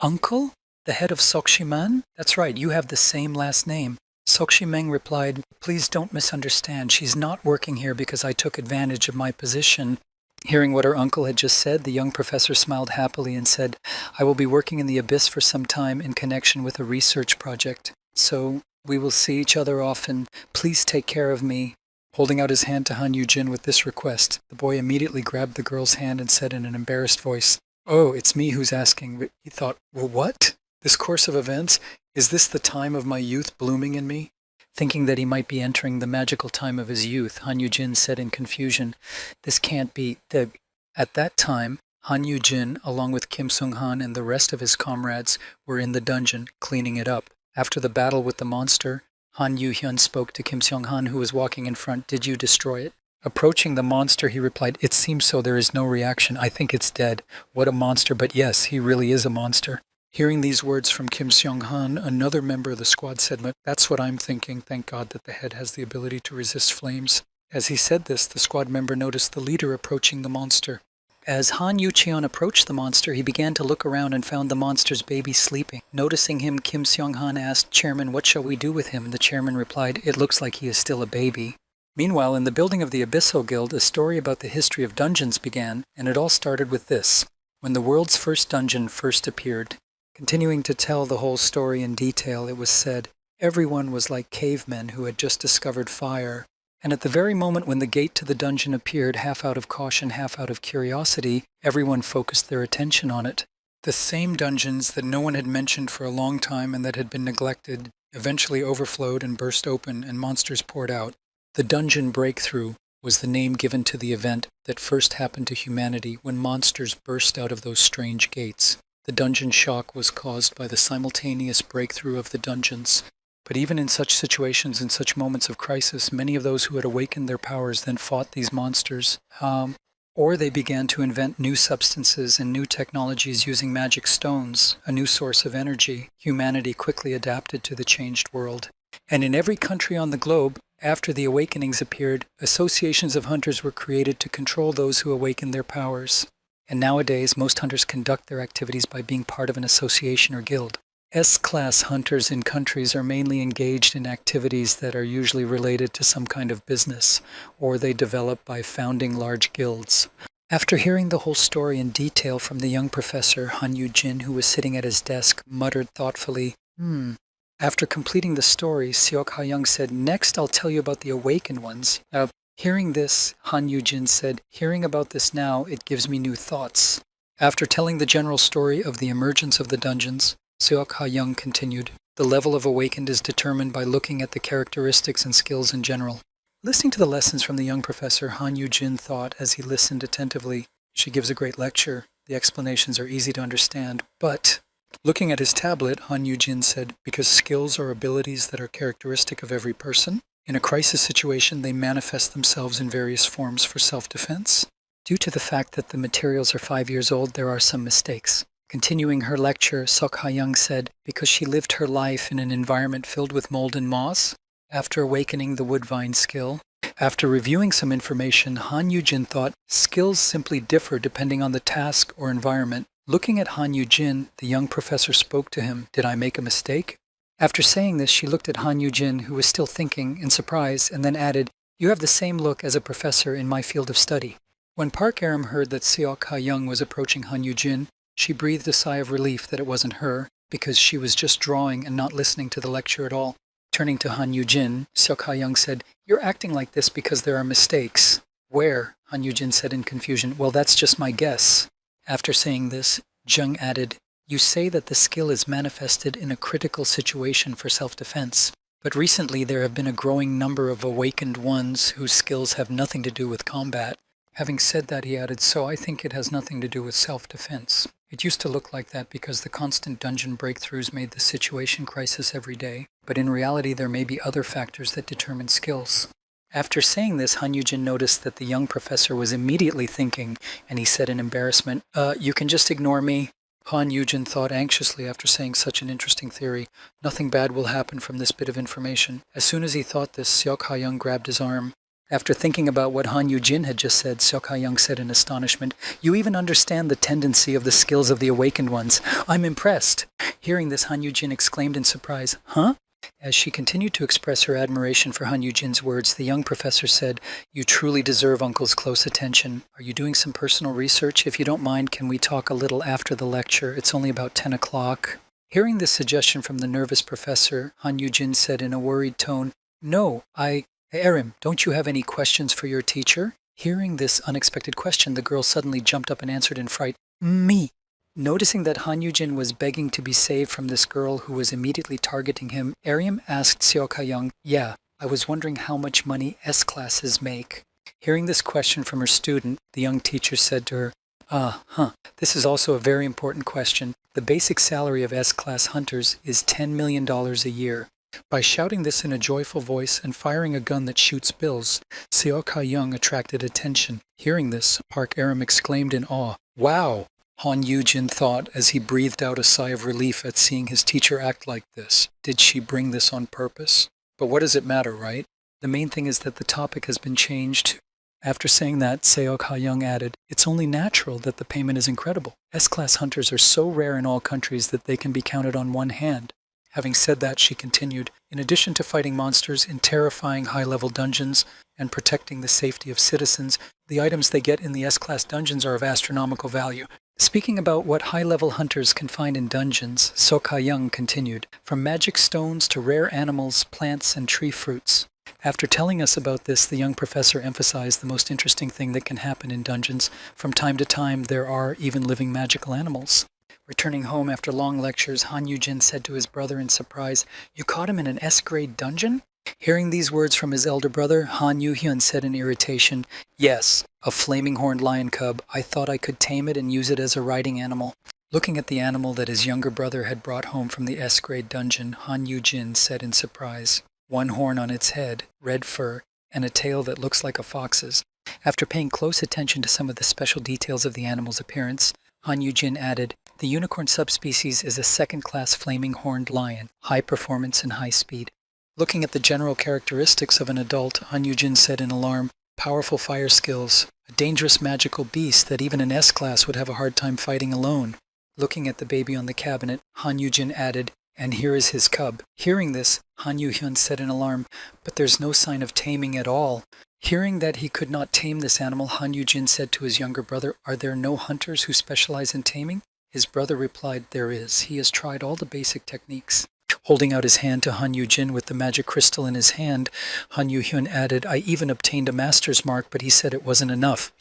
Uncle? The head of Seok-shiman? That's right, you have the same last name." Seok-shimeng replied, "Please don't misunderstand. She's not working here because I took advantage of my position." Hearing what her uncle had just said, the young professor smiled happily and said, "I will be working in the Abyss for some time in connection with a research project. So we will see each other often. Please take care of me." Holding out his hand to Han Yujin with this request, the boy immediately grabbed the girl's hand and said in an embarrassed voice, "Oh, it's me who's asking." But he thought, "Well, what? This course of events? Is this the time of my youth blooming in me?" Thinking that he might be entering the magical time of his youth, Han Yujin said in confusion, "This can't be the..." At that time, Han Yujin, along with Kim Sung-han and the rest of his comrades, were in the dungeon, cleaning it up. After the battle with the monster, Han Yu-hyun spoke to Kim Sung-han, who was walking in front. "Did you destroy it?" Approaching the monster, he replied, "It seems so. There is no reaction. I think it's dead." What a monster, but yes, he really is a monster. Hearing these words from Kim Seong-han, another member of the squad said, "That's what I'm thinking. Thank God that the head has the ability to resist flames." As he said this, the squad member noticed the leader approaching the monster. As Han Yu-cheon approached the monster, he began to look around and found the monster's baby sleeping. Noticing him, Kim Seong-han asked, "Chairman, what shall we do with him?" The chairman replied, "It looks like he is still a baby." Meanwhile, in the building of the Abyssal Guild, a story about the history of dungeons began, and it all started with this. When the world's first dungeon first appeared, continuing to tell the whole story in detail, it was said, everyone was like cavemen who had just discovered fire. And at the very moment when the gate to the dungeon appeared, half out of caution, half out of curiosity, everyone focused their attention on it. The same dungeons that no one had mentioned for a long time and that had been neglected eventually overflowed and burst open, and monsters poured out. The Dungeon Breakthrough was the name given to the event that first happened to humanity when monsters burst out of those strange gates. The dungeon shock was caused by the simultaneous breakthrough of the dungeons. But even in such situations, in such moments of crisis, many of those who had awakened their powers then fought these monsters. Or they began to invent new substances and new technologies using magic stones, a new source of energy. Humanity quickly adapted to the changed world. And in every country on the globe, after the awakenings appeared, associations of hunters were created to control those who awakened their powers. And nowadays, most hunters conduct their activities by being part of an association or guild. S-class hunters in countries are mainly engaged in activities that are usually related to some kind of business, or they develop by founding large guilds. After hearing the whole story in detail from the young professor, Han Yu-jin, who was sitting at his desk, muttered thoughtfully, After completing the story, Seok Ha-young said, next I'll tell you about the awakened ones. Hearing this, Han Yu-jin said, hearing about this now, it gives me new thoughts. After telling the general story of the emergence of the dungeons, Seok Ha-young continued, the level of awakened is determined by looking at the characteristics and skills in general. Listening to the lessons from the young professor, Han Yu-jin thought as he listened attentively, she gives a great lecture. The explanations are easy to understand, but... Looking at his tablet, Han Yu-jin said, because skills are abilities that are characteristic of every person, in a crisis situation they manifest themselves in various forms for self-defense. Due to the fact that the materials are 5 years old, there are some mistakes. Continuing her lecture, Seok Ha-young said, because she lived her life in an environment filled with mold and moss, after awakening the woodvine skill. After reviewing some information, Han Yu-jin thought skills simply differ depending on the task or environment. Looking at Han Yu-jin, the young professor spoke to him, did I make a mistake? After saying this, she looked at Han Yu-jin, who was still thinking, in surprise, and then added, you have the same look as a professor in my field of study. When Park Aram heard that Seok Ha-young was approaching Han Yu-jin, she breathed a sigh of relief that it wasn't her, because she was just drawing and not listening to the lecture at all. Turning to Han Yu-jin, Seok Ha-young said, you're acting like this because there are mistakes. Where? Han Yu-jin said in confusion, well, that's just my guess. After saying this, Jung added, you say that the skill is manifested in a critical situation for self-defense. But recently there have been a growing number of awakened ones whose skills have nothing to do with combat. Having said that, he added, so I think it has nothing to do with self-defense. It used to look like that because the constant dungeon breakthroughs made the situation crisis every day. But in reality, there may be other factors that determine skills. After saying this, Han Yu-jin noticed that the young professor was immediately thinking, and he said in embarrassment, you can just ignore me. Han Yu-jin thought anxiously after saying such an interesting theory. Nothing bad will happen from this bit of information. As soon as he thought this, Seok Ha-young grabbed his arm. After thinking about what Han Yu-jin had just said, Seok Ha-young said in astonishment, you even understand the tendency of the skills of the awakened ones. I'm impressed. Hearing this, Han Yu-jin exclaimed in surprise, huh? As she continued to express her admiration for Han Yu-jin's words, the young professor said, you truly deserve Uncle's close attention. Are you doing some personal research? If you don't mind, can we talk a little after the lecture? It's only about 10 o'clock. Hearing this suggestion from the nervous professor, Han Yu-jin said in a worried tone, no, Arim, don't you have any questions for your teacher? Hearing this unexpected question, the girl suddenly jumped up and answered in fright, me. Noticing that Han Yu-jin was begging to be saved from this girl who was immediately targeting him, Arim asked Seok Ha-young, yeah, I was wondering how much money S-classes make. Hearing this question from her student, the young teacher said to her, this is also a very important question. The basic salary of S-class hunters is $10 million a year. By shouting this in a joyful voice and firing a gun that shoots bills, Seok Ha-young attracted attention. Hearing this, Park Aram exclaimed in awe, wow! Han Yu-jin thought as he breathed out a sigh of relief at seeing his teacher act like this. Did she bring this on purpose? But what does it matter, right? The main thing is that the topic has been changed. After saying that, Seok Ha-young added, it's only natural that the payment is incredible. S-class hunters are so rare in all countries that they can be counted on one hand. Having said that, she continued, in addition to fighting monsters in terrifying high-level dungeons, and protecting the safety of citizens, the items they get in the S-Class dungeons are of astronomical value. Speaking about what high-level hunters can find in dungeons, So Ka-young continued, from magic stones to rare animals, plants, and tree fruits. After telling us about this, the young professor emphasized the most interesting thing that can happen in dungeons. From time to time, there are even living magical animals. Returning home after long lectures, Han Yu-jin said to his brother in surprise, "You caught him in an S-grade dungeon?" Hearing these words from his elder brother, Han Yu-hyun said in irritation, "Yes, a flaming horned lion cub. I thought I could tame it and use it as a riding animal." Looking at the animal that his younger brother had brought home from the S-grade dungeon, Han Yu-jin said in surprise, "One horn on its head, red fur, and a tail that looks like a fox's." After paying close attention to some of the special details of the animal's appearance, Han Yu-jin added, "The unicorn subspecies is a second-class flaming horned lion, high performance and high speed." Looking at the general characteristics of an adult, Han Yu-jin said in alarm, "Powerful fire skills, a dangerous magical beast that even an S-class would have a hard time fighting alone." Looking at the baby on the cabinet, Han Yu-jin added, "And here is his cub." Hearing this, Han Yu-hyun said in alarm, "But there's no sign of taming at all." Hearing that he could not tame this animal, Han Yu-jin said to his younger brother, "Are there no hunters who specialize in taming?" His brother replied, "There is. He has tried all the basic techniques." Holding out his hand to Han Yu-jin with the magic crystal in his hand, Han Yu-hyun added, "I even obtained a master's mark, but he said it wasn't enough."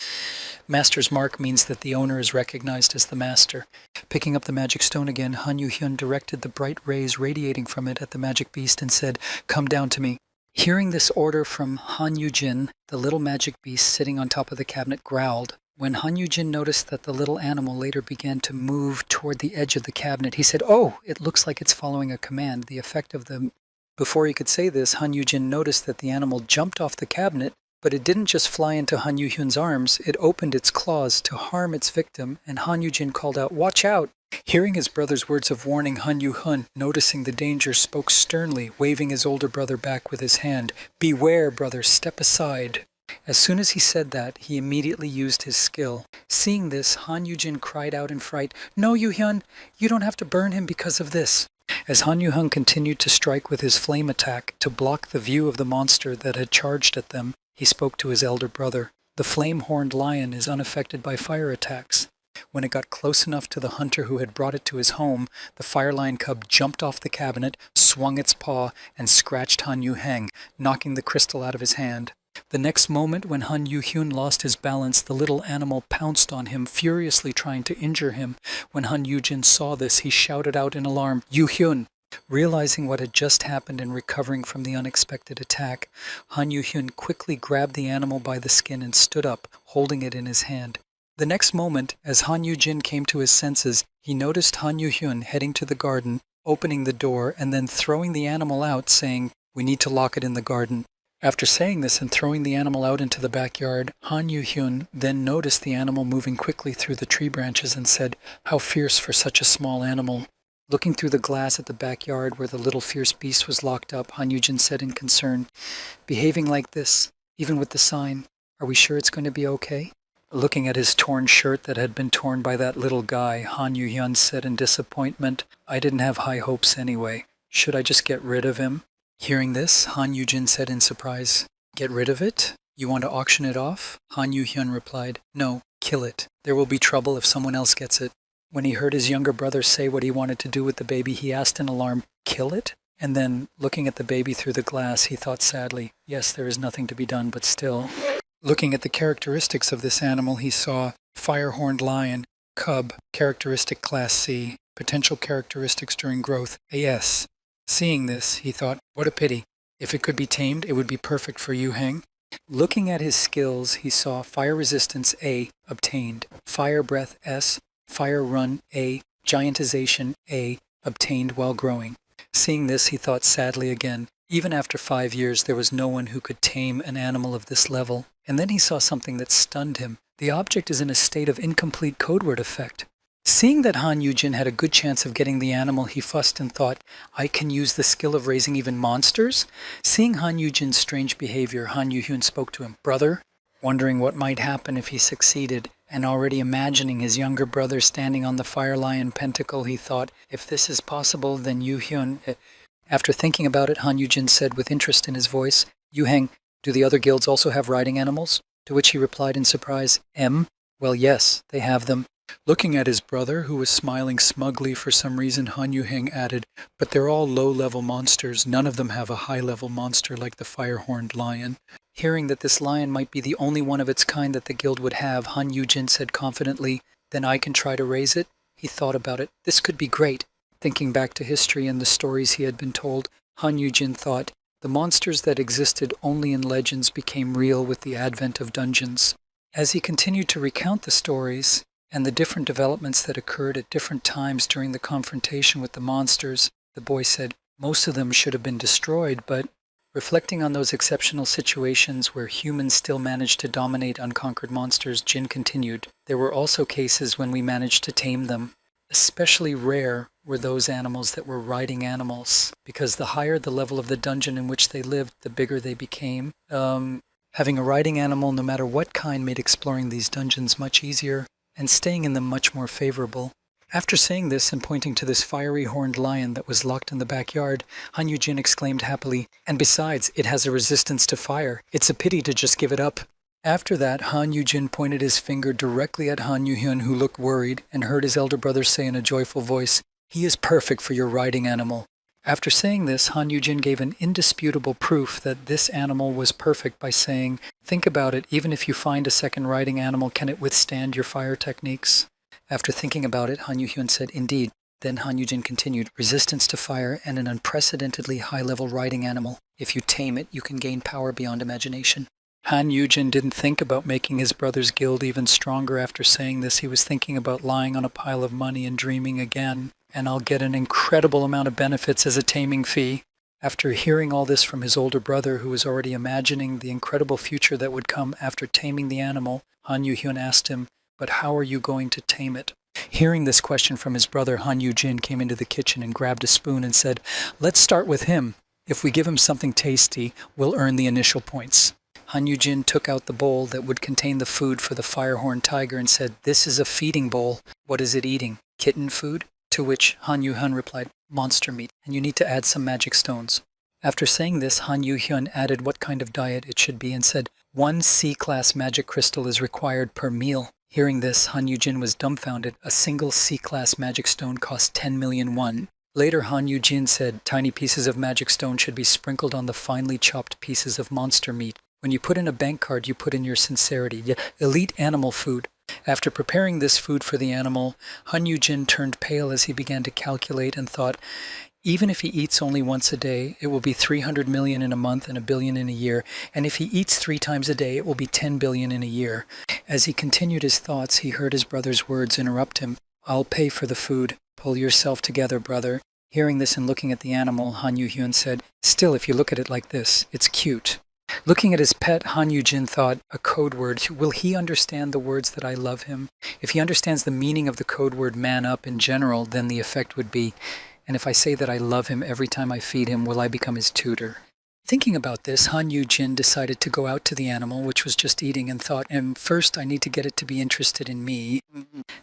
Master's mark means that the owner is recognized as the master. Picking up the magic stone again, Han Yu-hyun directed the bright rays radiating from it at the magic beast and said, "Come down to me." Hearing this order from Han Yu-jin, the little magic beast sitting on top of the cabinet growled. When Han Yu-jin noticed that the little animal later began to move toward the edge of the cabinet, he said, "Oh, it looks like it's following a command." The effect of the... Before he could say this, Han Yu-jin noticed that the animal jumped off the cabinet, but it didn't just fly into Han Yu-hyun's arms, it opened its claws to harm its victim, and Han Yu-jin called out, "Watch out!" Hearing his brother's words of warning, Han Yu-hyun, noticing the danger, spoke sternly, waving his older brother back with his hand. "Beware, brother, step aside." As soon as he said that, he immediately used his skill. Seeing this, Han Yu-jin cried out in fright, "No, Yu-hyun, you don't have to burn him because of this." As Han Yu-hyun continued to strike with his flame attack to block the view of the monster that had charged at them, he spoke to his elder brother. "The flame-horned lion is unaffected by fire attacks." When it got close enough to the hunter who had brought it to his home, the fire lion cub jumped off the cabinet, swung its paw, and scratched Han Yu-hyun, knocking the crystal out of his hand. The next moment, when Han Yu-hyun lost his balance, the little animal pounced on him, furiously trying to injure him. When Han Yu-jin saw this, he shouted out in alarm, "Yu-hyun!" Realizing what had just happened and recovering from the unexpected attack, Han Yu-hyun quickly grabbed the animal by the skin and stood up, holding it in his hand. The next moment, as Han Yu-jin came to his senses, he noticed Han Yu-hyun heading to the garden, opening the door, and then throwing the animal out, saying, "We need to lock it in the garden." After saying this and throwing the animal out into the backyard, Han Yu-hyun then noticed the animal moving quickly through the tree branches and said, "How fierce for such a small animal." Looking through the glass at the backyard where the little fierce beast was locked up, Han Yu-jin said in concern, "Behaving like this, even with the sign, are we sure it's going to be okay?" Looking at his torn shirt that had been torn by that little guy, Han Yu-hyun said in disappointment, "I didn't have high hopes anyway. Should I just get rid of him?" Hearing this, Han Yu-jin said in surprise, "Get rid of it? You want to auction it off?" Han Yu-hyun replied, "No, kill it. There will be trouble if someone else gets it." When he heard his younger brother say what he wanted to do with the baby, he asked in alarm, "Kill it?" And then, looking at the baby through the glass, he thought sadly, "Yes, there is nothing to be done, but still." Looking at the characteristics of this animal, he saw fire-horned lion, cub, characteristic class C, potential characteristics during growth, AS. Seeing this, he thought, what a pity. If it could be tamed, it would be perfect for Yu-hyun. Looking at his skills, he saw fire resistance A, obtained, fire breath S, fire run A, giantization A, obtained while growing. Seeing this, he thought sadly again. Even after 5 years, there was no one who could tame an animal of this level. And then he saw something that stunned him. The object is in a state of incomplete codeword effect. Seeing that Han Yu-jin had a good chance of getting the animal, he fussed and thought, "I can use the skill of raising even monsters?" Seeing Han Yu-jin's strange behavior, Han Yu-hyun spoke to him, "Brother?" Wondering what might happen if he succeeded, and already imagining his younger brother standing on the fire lion pentacle, he thought, if this is possible, then Yu-hyun... After thinking about it, Han Yu-jin said with interest in his voice, "Yu-hyun, "Do the other guilds also have riding animals?" To which he replied in surprise, "Well, yes, they have them." Looking at his brother, who was smiling smugly for some reason, Han Yu-heng added, "But they're all low-level monsters. None of them have a high-level monster like the fire-horned lion." Hearing that this lion might be the only one of its kind that the guild would have, Han Yu-jin said confidently, "Then I can try to raise it?" He thought about it. This could be great. Thinking back to history and the stories he had been told, Han Yu-jin thought, the monsters that existed only in legends became real with the advent of dungeons. As he continued to recount the stories and the different developments that occurred at different times during the confrontation with the monsters, the boy said, "Most of them should have been destroyed, but..." Reflecting on those exceptional situations where humans still managed to dominate unconquered monsters, Jin continued, "There were also cases when we managed to tame them. Especially rare were those animals that were riding animals, because the higher the level of the dungeon in which they lived, the bigger they became. Having a riding animal, no matter what kind, made exploring these dungeons much easier, and staying in them much more favorable." After saying this and pointing to this fiery horned lion that was locked in the backyard, Han Yu-jin exclaimed happily, "And besides, it has a resistance to fire. It's a pity to just give it up." After that, Han Yu-jin pointed his finger directly at Han Yu-hyun, who looked worried, and heard his elder brother say in a joyful voice, "He is perfect for your riding animal." After saying this, Han Yu-jin gave an indisputable proof that this animal was perfect by saying, "Think about it, even if you find a second riding animal, can it withstand your fire techniques?" After thinking about it, Han Yu-hyun said, "Indeed." Then Han Yu-jin continued, "Resistance to fire and an unprecedentedly high-level riding animal. If you tame it, you can gain power beyond imagination." Han Yu-jin didn't think about making his brother's guild even stronger after saying this. He was thinking about lying on a pile of money and dreaming again, "And I'll get an incredible amount of benefits as a taming fee." After hearing all this from his older brother, who was already imagining the incredible future that would come after taming the animal, Han Yu-hyun asked him, "But how are you going to tame it?" Hearing this question from his brother, Han Yu-jin came into the kitchen and grabbed a spoon and said, "Let's start with him. If we give him something tasty, we'll earn the initial points." Han Yu-jin took out the bowl that would contain the food for the firehorn tiger and said, "This is a feeding bowl. What is it eating? Kitten food?" To which Han Yu-hyun replied, "Monster meat, and you need to add some magic stones." After saying this, Han Yu-hyun added what kind of diet it should be and said, "1 C-class magic crystal is required per meal." Hearing this, Han Yu-jin was dumbfounded. A single C-class magic stone cost 10 million won. Later, Han Yu-jin said, "Tiny pieces of magic stone should be sprinkled on the finely chopped pieces of monster meat. When you put in a bank card, you put in your sincerity. Elite animal food." After preparing this food for the animal, Han Yu-jin turned pale as he began to calculate and thought, even if he eats only once a day, it will be 300 million in a month and 1 billion in a year. And if he eats 3 times a day, it will be 10 billion in a year. As he continued his thoughts, he heard his brother's words interrupt him. "I'll pay for the food. Pull yourself together, brother." Hearing this and looking at the animal, Han Yu-hyun said, "Still, if you look at it like this, it's cute." Looking at his pet, Han Yu-jin thought, a code word. Will he understand the words that I love him? If he understands the meaning of the code word man up in general, then the effect would be, and if I say that I love him every time I feed him, will I become his tutor? Thinking about this, Han Yu-jin decided to go out to the animal, which was just eating, and thought, and first I need to get it to be interested in me.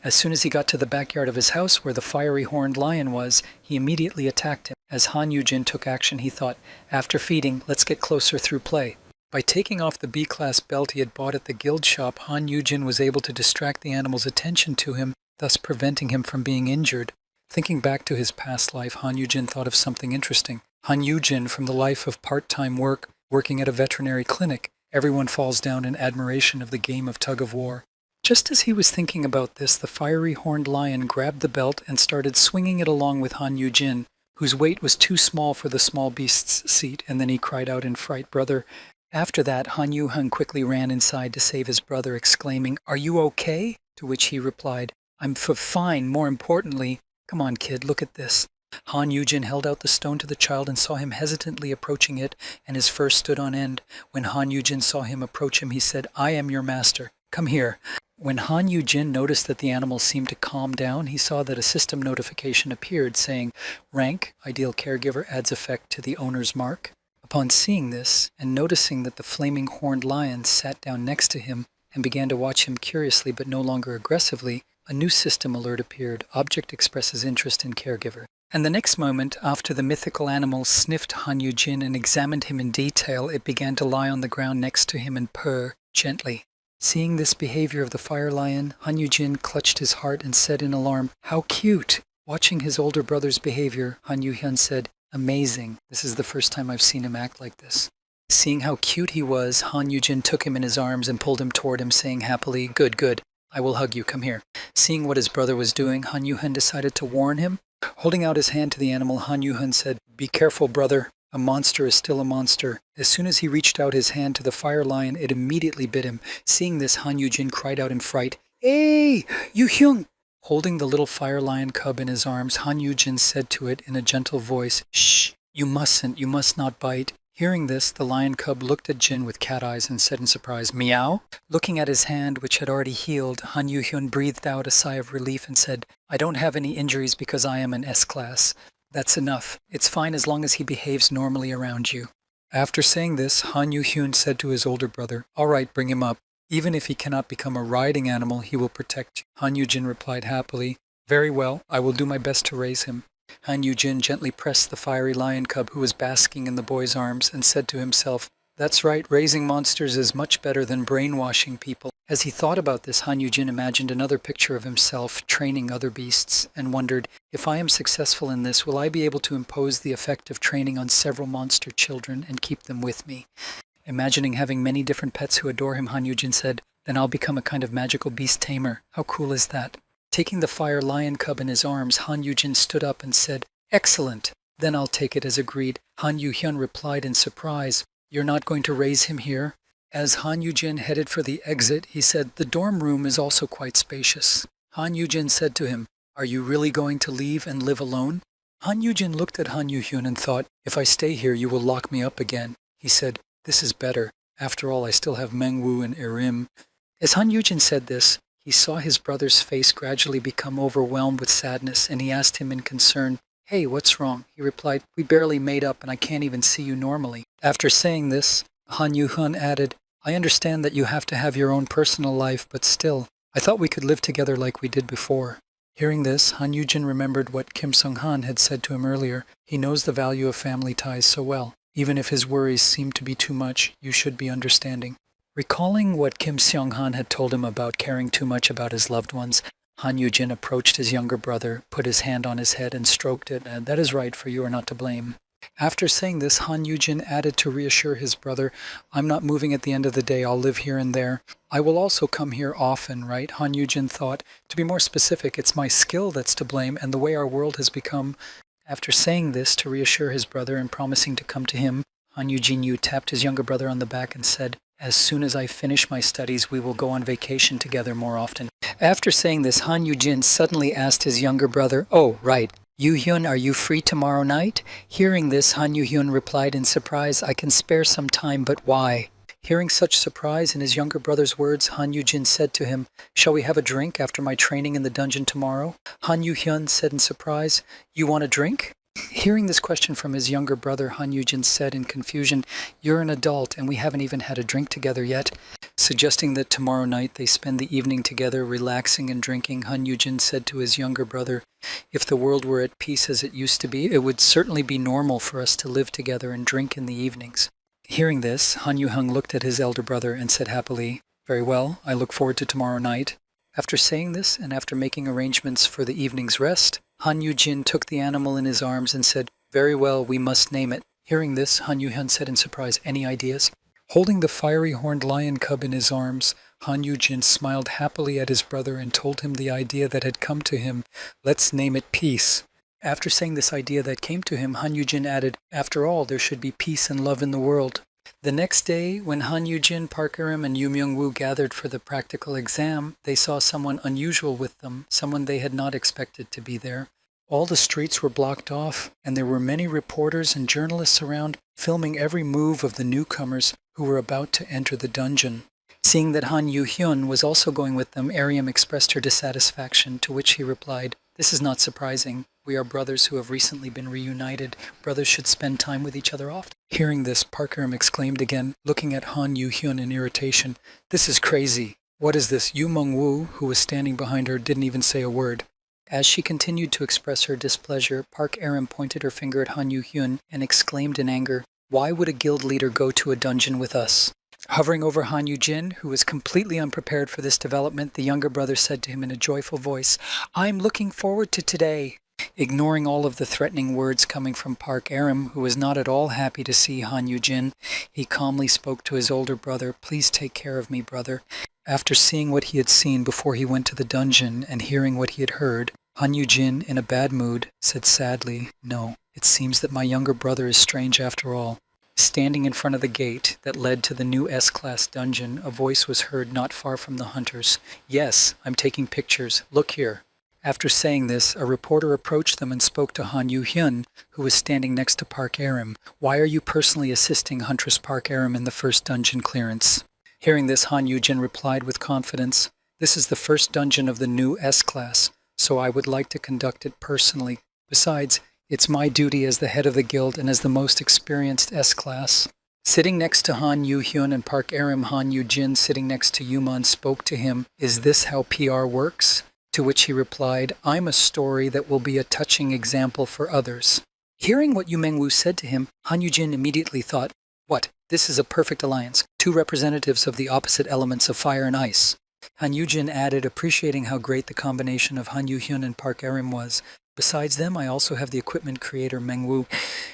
As soon as he got to the backyard of his house where the fiery horned lion was, he immediately attacked him. As Han Yu-jin took action, he thought, after feeding, let's get closer through play. By taking off the B-class belt he had bought at the guild shop, Han Yu-jin was able to distract the animal's attention to him, thus preventing him from being injured. Thinking back to his past life, Han Yu-jin thought of something interesting. Han Yu-jin, from the life of part-time work, working at a veterinary clinic. Everyone falls down in admiration of the game of tug-of-war. Just as he was thinking about this, the fiery horned lion grabbed the belt and started swinging it along with Han Yu-jin, whose weight was too small for the small beast's seat, and then he cried out in fright, "Brother!" After that, Han Yu-hyun quickly ran inside to save his brother, exclaiming, "Are you okay?" To which he replied, "I'm fine, more importantly. Come on, kid, look at this." Han Yu-jin held out the stone to the child and saw him hesitantly approaching it, and his fur stood on end. When Han Yu-jin saw him approach him, he said, "I am your master. Come here." When Han Yu-jin noticed that the animal seemed to calm down, he saw that a system notification appeared saying, "Rank, ideal caregiver adds effect to the owner's mark." Upon seeing this, and noticing that the flaming horned lion sat down next to him and began to watch him curiously but no longer aggressively, a new system alert appeared. Object expresses interest in caregiver. And the next moment, after the mythical animal sniffed Han Yu-jin and examined him in detail, it began to lie on the ground next to him and purr gently. Seeing this behavior of the fire lion, Han Yu-jin clutched his heart and said in alarm, "How cute!" Watching his older brother's behavior, Han Yu-hyun said, "Amazing. This is the first time I've seen him act like this." Seeing how cute he was, Han Yu-jin took him in his arms and pulled him toward him, saying happily, "Good, good. I will hug you. Come here." Seeing what his brother was doing, Han Yu-hyun decided to warn him. Holding out his hand to the animal, Han Yu-hyun said, "Be careful, brother. A monster is still a monster." As soon as he reached out his hand to the fire lion, it immediately bit him. Seeing this, Han Yu-jin cried out in fright, "Hey, Yu-hyun!" Holding the little fire lion cub in his arms, Han Yu-jin said to it in a gentle voice, "Shh, you must not bite." Hearing this, the lion cub looked at Jin with cat eyes and said in surprise, "Meow?" Looking at his hand, which had already healed, Han Yu-hyun breathed out a sigh of relief and said, "I don't have any injuries because I am an S-class. That's enough. It's fine as long as he behaves normally around you." After saying this, Han Yu-hyun said to his older brother, "All right, bring him up. Even if he cannot become a riding animal, he will protect you." Han Yu-jin replied happily, "Very well, I will do my best to raise him." Han Yu-jin gently pressed the fiery lion cub who was basking in the boy's arms and said to himself, "That's right, raising monsters is much better than brainwashing people." As he thought about this, Han Yu-jin imagined another picture of himself training other beasts and wondered, if I am successful in this, will I be able to impose the effect of training on several monster children and keep them with me? Imagining having many different pets who adore him, Han Yu-jin said, "Then I'll become a kind of magical beast tamer. How cool is that?" Taking the fire lion cub in his arms, Han Yu-jin stood up and said, "Excellent. Then I'll take it as agreed." Han Yu-hyun replied in surprise, "You're not going to raise him here?" As Han Yu-jin headed for the exit, he said, "The dorm room is also quite spacious." Han Yu-jin said to him, "Are you really going to leave and live alone?" Han Yu-jin looked at Han Yu-hyun and thought, "If I stay here, you will lock me up again." He said, "This is better. After all, I still have Mengwu and Erim." As Han Yu-jin said this, he saw his brother's face gradually become overwhelmed with sadness, and he asked him in concern, "Hey, what's wrong?" He replied, "We barely made up and I can't even see you normally." After saying this, Han Yu-hyun added, "I understand that you have to have your own personal life, but still, I thought we could live together like we did before." Hearing this, Han Yu-jin remembered what Kim Sung-han had said to him earlier. He knows the value of family ties so well. Even if his worries seem to be too much, you should be understanding. Recalling what Kim Seong-han had told him about caring too much about his loved ones, Han Yu-jin approached his younger brother, put his hand on his head and stroked it, and "That is right, for you are not to blame." After saying this, Han Yu-jin added to reassure his brother, "I'm not moving at the end of the day, I'll live here and there. I will also come here often, right?" Han Yu-jin thought, "To be more specific, it's my skill that's to blame and the way our world has become." After saying this to reassure his brother and promising to come to him, Han Yu-jin tapped his younger brother on the back and said, "As soon as I finish my studies, we will go on vacation together more often." After saying this, Han Yu-jin suddenly asked his younger brother, "Oh, right. Yu-hyun, are you free tomorrow night?" Hearing this, Han Yu-hyun replied in surprise, "I can spare some time, but why?" Hearing such surprise in his younger brother's words, Han Yu-jin said to him, "Shall we have a drink after my training in the dungeon tomorrow?" Han Yu-hyun said in surprise, "You want a drink?" Hearing this question from his younger brother, Han Yu-jin said in confusion, "You're an adult and we haven't even had a drink together yet." Suggesting that tomorrow night they spend the evening together relaxing and drinking, Han Yu-jin said to his younger brother, "If the world were at peace as it used to be, it would certainly be normal for us to live together and drink in the evenings." Hearing this, Han Yu-hyun looked at his elder brother and said happily, "Very well, I look forward to tomorrow night." After saying this, and after making arrangements for the evening's rest, Han Yu-jin took the animal in his arms and said, "Very well, we must name it." Hearing this, Han Yu-hyun said in surprise, "Any ideas?" Holding the fiery horned lion cub in his arms, Han Yu-jin smiled happily at his brother and told him the idea that had come to him, "Let's name it Peace." After saying this idea that came to him, Han Yu-jin added, "After all, there should be peace and love in the world." The next day, when Han Yu-jin, Park Erim, and Yu Myung-woo gathered for the practical exam, they saw someone unusual with them, someone they had not expected to be there. All the streets were blocked off, and there were many reporters and journalists around, filming every move of the newcomers who were about to enter the dungeon. Seeing that Han Yu-hyun was also going with them, Aryam expressed her dissatisfaction, to which he replied, "This is not surprising. We are brothers who have recently been reunited. Brothers should spend time with each other often." Hearing this, Park Erim exclaimed again, looking at Han Yu-hyun in irritation, "This is crazy. What is this?" Yu Myung-woo, who was standing behind her, didn't even say a word. As she continued to express her displeasure, Park Aram pointed her finger at Han Yu-hyun and exclaimed in anger, "Why would a guild leader go to a dungeon with us?" Hovering over Han Yu-jin, who was completely unprepared for this development, the younger brother said to him in a joyful voice, "I'm looking forward to today." Ignoring all of the threatening words coming from Park Aram, who was not at all happy to see Han Yu-jin, he calmly spoke to his older brother, "Please take care of me, brother." After seeing what he had seen before he went to the dungeon and hearing what he had heard, Han Yu-jin, in a bad mood, said sadly, "No, it seems that my younger brother is strange after all." Standing in front of the gate that led to the new S-Class dungeon, a voice was heard not far from the hunters. "Yes, I'm taking pictures. Look here." After saying this, a reporter approached them and spoke to Han Yu-hyun, who was standing next to Park Aram. "Why are you personally assisting Huntress Park Aram in the first dungeon clearance?" Hearing this, Han Yu-jin replied with confidence, "This is the first dungeon of the new S-Class, so I would like to conduct it personally. Besides, it's my duty as the head of the guild and as the most experienced S-Class." Sitting next to Han Yu-hyun and Park Aram, Han Yu-jin, sitting next to Yuman, spoke to him, "Is this how PR works?" To which he replied, "I'm a story that will be a touching example for others." Hearing what Yu Mengwu said to him, Han Yu-jin immediately thought, "What? This is a perfect alliance. Two representatives of the opposite elements of fire and ice." Han Yu-jin added, appreciating how great the combination of Han Yu-hyun and Park Aram was. "Besides them, I also have the equipment creator Mengwu,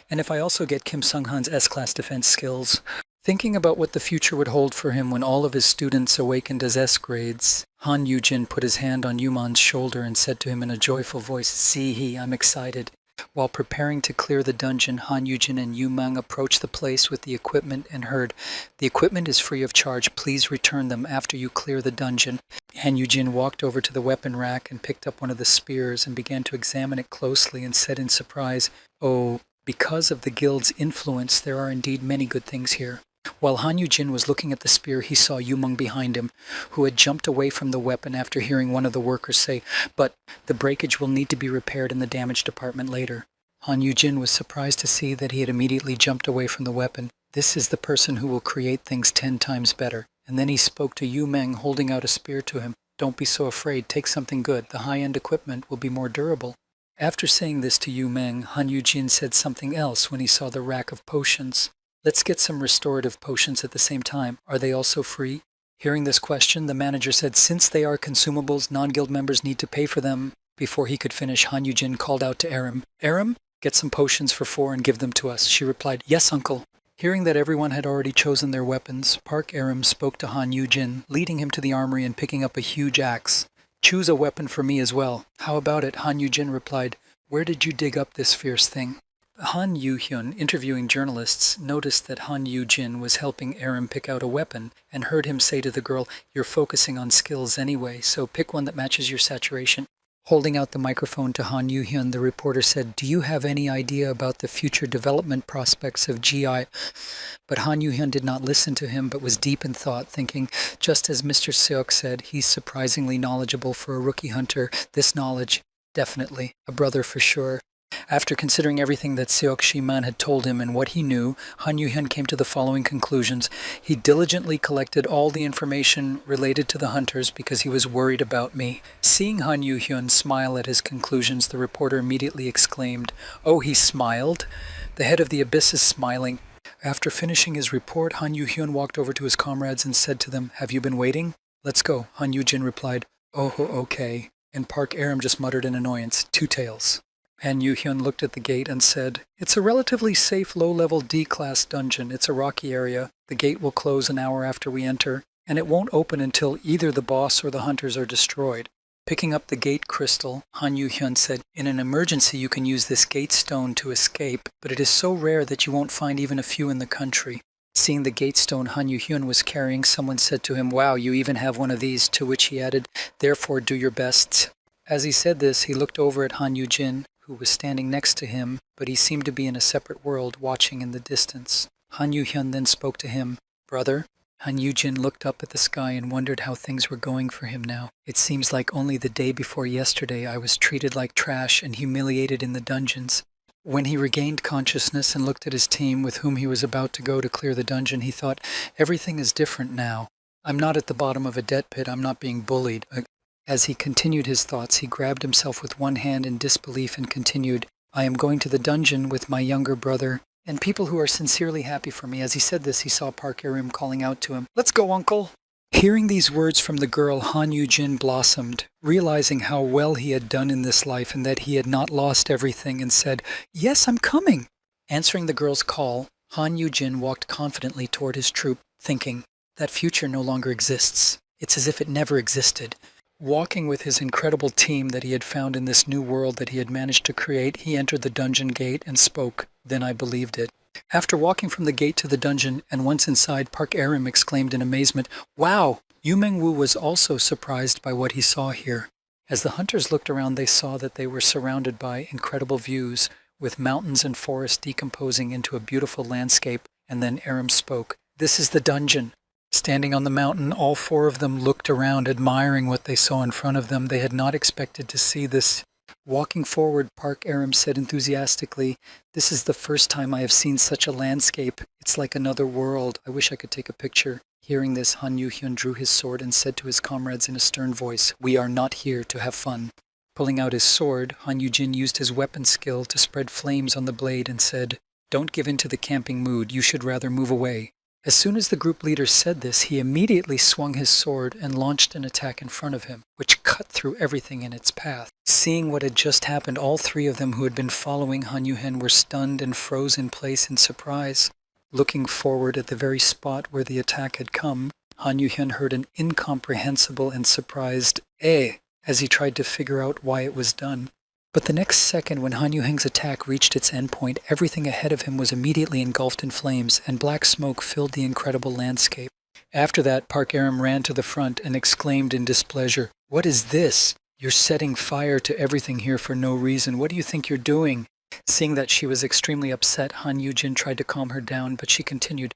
and if I also get Kim Sung-han's S-Class defense skills." Thinking about what the future would hold for him when all of his students awakened as S-grades, Han Yu-jin put his hand on Yuman's shoulder and said to him in a joyful voice, "See, I'm excited." While preparing to clear the dungeon, Han Yu-jin and Yumang approached the place with the equipment and heard, "The equipment is free of charge. Please return them after you clear the dungeon." Han Yu-jin walked over to the weapon rack and picked up one of the spears and began to examine it closely and said in surprise, "Oh, because of the guild's influence, there are indeed many good things here." While Han Yu-jin was looking at the spear, he saw Yumeng behind him, who had jumped away from the weapon after hearing one of the workers say, "But the breakage will need to be repaired in the damage department later." Han Yu-jin was surprised to see that he had immediately jumped away from the weapon. "This is the person who will create things 10 times better." And then he spoke to Yu Meng, holding out a spear to him. "Don't be so afraid. Take something good. The high-end equipment will be more durable." After saying this to Yu Meng, Han Yu-jin said something else when he saw the rack of potions. "Let's get some restorative potions at the same time. Are they also free?" Hearing this question, the manager said, "Since they are consumables, non-guild members need to pay for them." Before he could finish, Han Yu-jin called out to Aram, "Aram, get some potions for 4 and give them to us." She replied, "Yes, uncle." Hearing that everyone had already chosen their weapons, Park Aram spoke to Han Yu-jin, leading him to the armory and picking up a huge axe. "Choose a weapon for me as well." "How about it?" Han Yu-jin replied. "Where did you dig up this fierce thing?" Han Yu-hyun, interviewing journalists, noticed that Han Yu-jin was helping Aram pick out a weapon and heard him say to the girl, "You're focusing on skills anyway, so pick one that matches your saturation." Holding out the microphone to Han Yu-hyun, the reporter said, "Do you have any idea about the future development prospects of GI?" But Han Yu-hyun did not listen to him, but was deep in thought, thinking, just as Mr. Seok said, he's surprisingly knowledgeable for a rookie hunter. This knowledge, definitely, a brother for sure. After considering everything that Seok Shiman had told him and what he knew, Han Yu-hyun came to the following conclusions. He diligently collected all the information related to the hunters because he was worried about me. Seeing Han Yu-hyun smile at his conclusions, the reporter immediately exclaimed, "Oh, he smiled? The head of the abyss is smiling." After finishing his report, Han Yu-hyun walked over to his comrades and said to them, "Have you been waiting?" "Let's go." Han Yu-jin replied, "Oh, okay." And Park Aram just muttered in annoyance, "Two tails." Han Yu-hyun looked at the gate and said, "It's a relatively safe low-level D-class dungeon. It's a rocky area. The gate will close an hour after we enter, and it won't open until either the boss or the hunters are destroyed." Picking up the gate crystal, Han Yu-hyun said, "In an emergency you can use this gate stone to escape, but it is so rare that you won't find even a few in the country." Seeing the gate stone Han Yu-hyun was carrying, someone said to him, "Wow, you even have one of these," to which he added, "Therefore do your best." As he said this, he looked over at Han Yu-jin, who was standing next to him, but he seemed to be in a separate world, watching in the distance. Han Yu-hyun then spoke to him, "Brother?" Han Yu-jin looked up at the sky and wondered how things were going for him now. "It seems like only the day before yesterday I was treated like trash and humiliated in the dungeons." When he regained consciousness and looked at his team with whom he was about to go to clear the dungeon, he thought, "Everything is different now. I'm not at the bottom of a debt pit. I'm not being bullied. As he continued his thoughts, he grabbed himself with one hand in disbelief and continued, I am going to the dungeon with my younger brother and people who are sincerely happy for me. As he said this, he saw Park Arim calling out to him, Let's go, uncle! Hearing these words from the girl, Han Yu-jin blossomed, realizing how well he had done in this life and that he had not lost everything, and said, Yes, I'm coming! Answering the girl's call, Han Yu-jin walked confidently toward his troop, thinking, That future no longer exists. It's as if it never existed. Walking with his incredible team that he had found in this new world that he had managed to create, he entered the dungeon gate and spoke. Then I believed it. After walking from the gate to the dungeon, and once inside, Park Arim exclaimed in amazement, Wow! Yu Mengwu was also surprised by what he saw here. As the hunters looked around, they saw that they were surrounded by incredible views, with mountains and forests decomposing into a beautiful landscape, and then Arim spoke, This is the dungeon. Standing on the mountain, all four of them looked around, admiring what they saw in front of them. They had not expected to see this. Walking forward, Park Arim said enthusiastically, This is the first time I have seen such a landscape. It's like another world. I wish I could take a picture. Hearing this, Han Yu-hyun drew his sword and said to his comrades in a stern voice, We are not here to have fun. Pulling out his sword, Han Yu-jin used his weapon skill to spread flames on the blade and said, Don't give in to the camping mood. You should rather move away. As soon as the group leader said this, he immediately swung his sword and launched an attack in front of him, which cut through everything in its path. Seeing what had just happened, all three of them who had been following Han Yu-hen were stunned and froze in place in surprise. Looking forward at the very spot where the attack had come, Han Yu-hen heard an incomprehensible and surprised as he tried to figure out why it was done. But the next second, when Han Yu-heng's attack reached its endpoint, everything ahead of him was immediately engulfed in flames, and black smoke filled the incredible landscape. After that, Park Arim ran to the front and exclaimed in displeasure, What is this? You're setting fire to everything here for no reason. What do you think you're doing? Seeing that she was extremely upset, Han Yu-jin tried to calm her down, but she continued,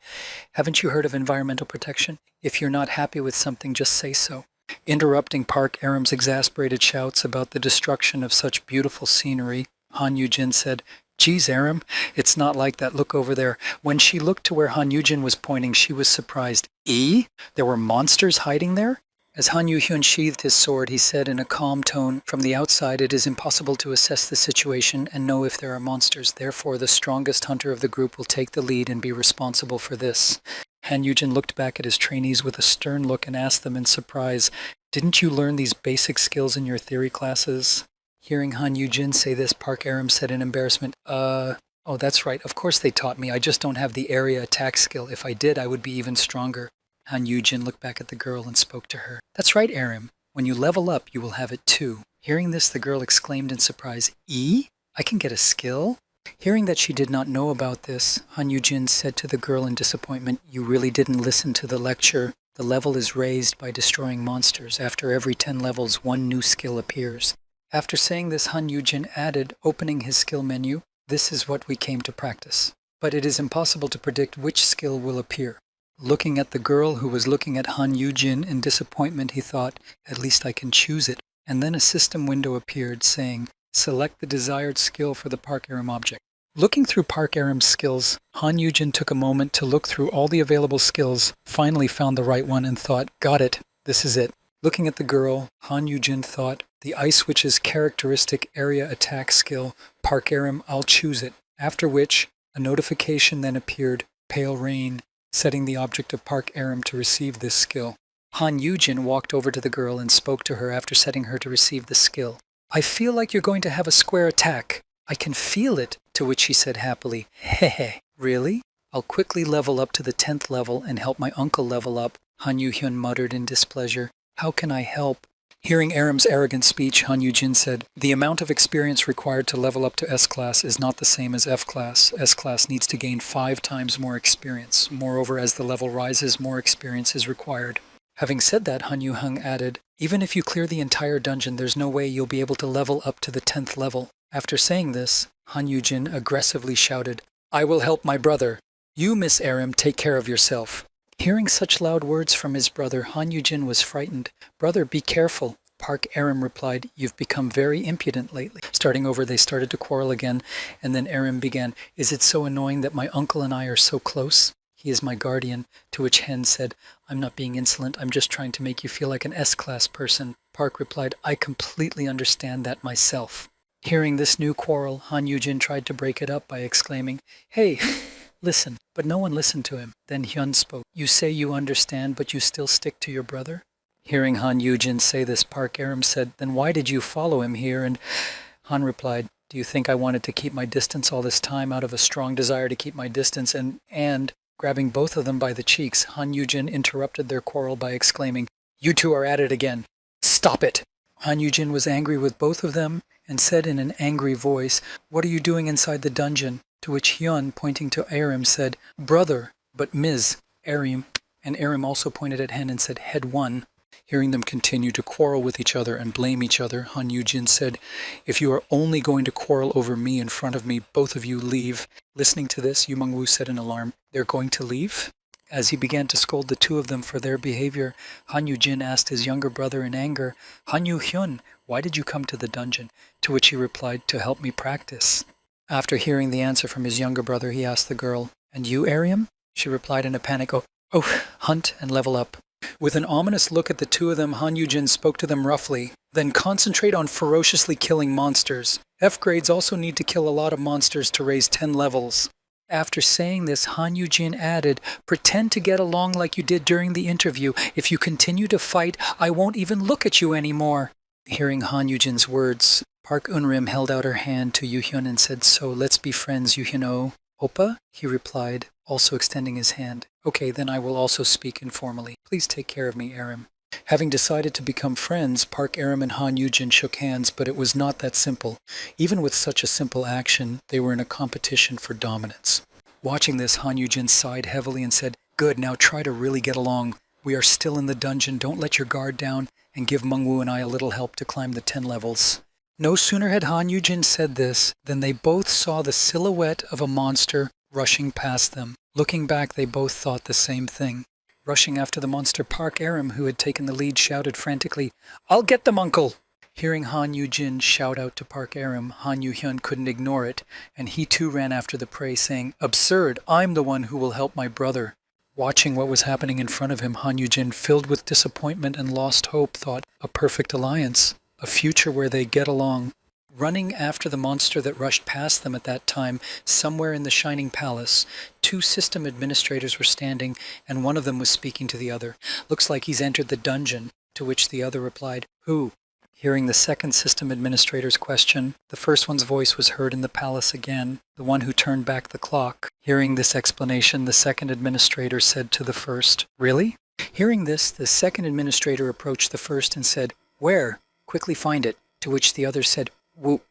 Haven't you heard of environmental protection? If you're not happy with something, just say so. Interrupting Park Arim's exasperated shouts about the destruction of such beautiful scenery, Han Yu-jin said, Geez, Arim, it's not like that. Look over there. When she looked to where Han Yu-jin was pointing, she was surprised. There were monsters hiding there? As Han Yu-hyun sheathed his sword, he said in a calm tone, From the outside, it is impossible to assess the situation and know if there are monsters. Therefore, the strongest hunter of the group will take the lead and be responsible for this. Han Yu-jin looked back at his trainees with a stern look and asked them in surprise, Didn't you learn these basic skills in your theory classes? Hearing Han Yu-jin say this, Park Arim said in embarrassment, Oh, that's right. Of course they taught me. I just don't have the area attack skill. If I did, I would be even stronger. Han Yu-jin looked back at the girl and spoke to her. That's right, Arim. When you level up, you will have it too. Hearing this, the girl exclaimed in surprise, I can get a skill? Hearing that she did not know about this, Han Yu-jin said to the girl in disappointment, You really didn't listen to the lecture. The level is raised by destroying monsters. After every 10 levels, one new skill appears. After saying this, Han Yu-jin added, opening his skill menu, This is what we came to practice. But it is impossible to predict which skill will appear. Looking at the girl who was looking at Han Yu-jin in disappointment, he thought, At least I can choose it. And then a system window appeared saying, Select the desired skill for the Park Arim object. Looking through Park Arim's skills, Han Yu-jin took a moment to look through all the available skills, finally found the right one and thought, Got it, this is it. Looking at the girl, Han Yu-jin thought, The Ice Witch's characteristic area attack skill, Park Arim, I'll choose it. After which, a notification then appeared, Pale Rain, setting the object of Park Arim to receive this skill. Han Yu-jin walked over to the girl and spoke to her after setting her to receive the skill. I feel like you're going to have a square attack. I can feel it, to which she said happily, Hehe, really? I'll quickly level up to the 10th level and help my uncle level up, Han Yu-hyun muttered in displeasure. How can I help? Hearing Arim's arrogant speech, Han Yu-jin said, The amount of experience required to level up to S-Class is not the same as F-Class. S-Class needs to gain 5 times more experience. Moreover, as the level rises, more experience is required. Having said that, Han Yu-hung added, Even if you clear the entire dungeon, there's no way you'll be able to level up to the 10th level. After saying this, Han Yu-jin aggressively shouted, I will help my brother. You, Miss Arim, take care of yourself. Hearing such loud words from his brother, Han Yu-jin was frightened. Brother, be careful. Park Arim replied, You've become very impudent lately. Starting over, they started to quarrel again, and then Arim began, Is it so annoying that my uncle and I are so close? He is my guardian. To which Hen said, I'm not being insolent, I'm just trying to make you feel like an S-Class person. Park replied, I completely understand that myself. Hearing this new quarrel, Han Yujin tried to break it up by exclaiming, Hey, listen, but no one listened to him. Then Hyun spoke, You say you understand, but you still stick to your brother? Hearing Han Yujin say this, Park Aram said, Then why did you follow him here? And Han replied, Do you think I wanted to keep my distance all this time out of a strong desire to keep my distance? And grabbing both of them by the cheeks, Han Yujin interrupted their quarrel by exclaiming, You two are at it again. Stop it! Han Yujin was angry with both of them and said in an angry voice, What are you doing inside the dungeon? To which Hyun, pointing to Aram, said, Brother, but Ms. Aram. And Aram also pointed at Hen and said, Head one. Hearing them continue to quarrel with each other and blame each other, Han Yujin said, If you are only going to quarrel over me in front of me, both of you leave. Listening to this, Yu Meng-woo said in alarm, They're going to leave? As he began to scold the two of them for their behavior, Han Yujin asked his younger brother in anger, Han Yu-hyun, why did you come to the dungeon? To which he replied, To help me practice. After hearing the answer from his younger brother, he asked the girl, And you, Aram? She replied in a panic, Oh, hunt and level up. With an ominous look at the two of them, Han Yujin spoke to them roughly, Then concentrate on ferociously killing monsters. F grades also need to kill a lot of monsters to raise 10 levels. After saying this, Han Yujin added, Pretend to get along like you did during the interview. If you continue to fight, I won't even look at you anymore. Hearing Han Yujin's words, Park Eun-rim held out her hand to Yu-hyun and said, So let's be friends, Yu-hyun-oh. Oppa? He replied, also extending his hand. Okay, then I will also speak informally. Please take care of me, Aram. Having decided to become friends, Park Aram and Han Yujin shook hands, but it was not that simple. Even with such a simple action, they were in a competition for dominance. Watching this, Han Yujin sighed heavily and said, Good, now try to really get along. We are still in the dungeon, don't let your guard down, and give Meng-woo and I a little help to climb the 10 levels. No sooner had Han Yujin said this, than they both saw the silhouette of a monster rushing past them. Looking back, they both thought the same thing. Rushing after the monster, Park Aram, who had taken the lead, shouted frantically, I'll get them, uncle! Hearing Han Yujin shout out to Park Aram, Han Yu-hyun couldn't ignore it, and he too ran after the prey, saying, Absurd! I'm the one who will help my brother. Watching what was happening in front of him, Han Yujin, filled with disappointment and lost hope, thought, A perfect alliance. A future where they get along. Running after the monster that rushed past them at that time, somewhere in the Shining Palace, two system administrators were standing, and one of them was speaking to the other. Looks like he's entered the dungeon, to which the other replied, Who? Hearing the second system administrator's question, the first one's voice was heard in the palace again, the one who turned back the clock. Hearing this explanation, the second administrator said to the first, Really? Hearing this, the second administrator approached the first and said, Where? Quickly find it. To which the other said,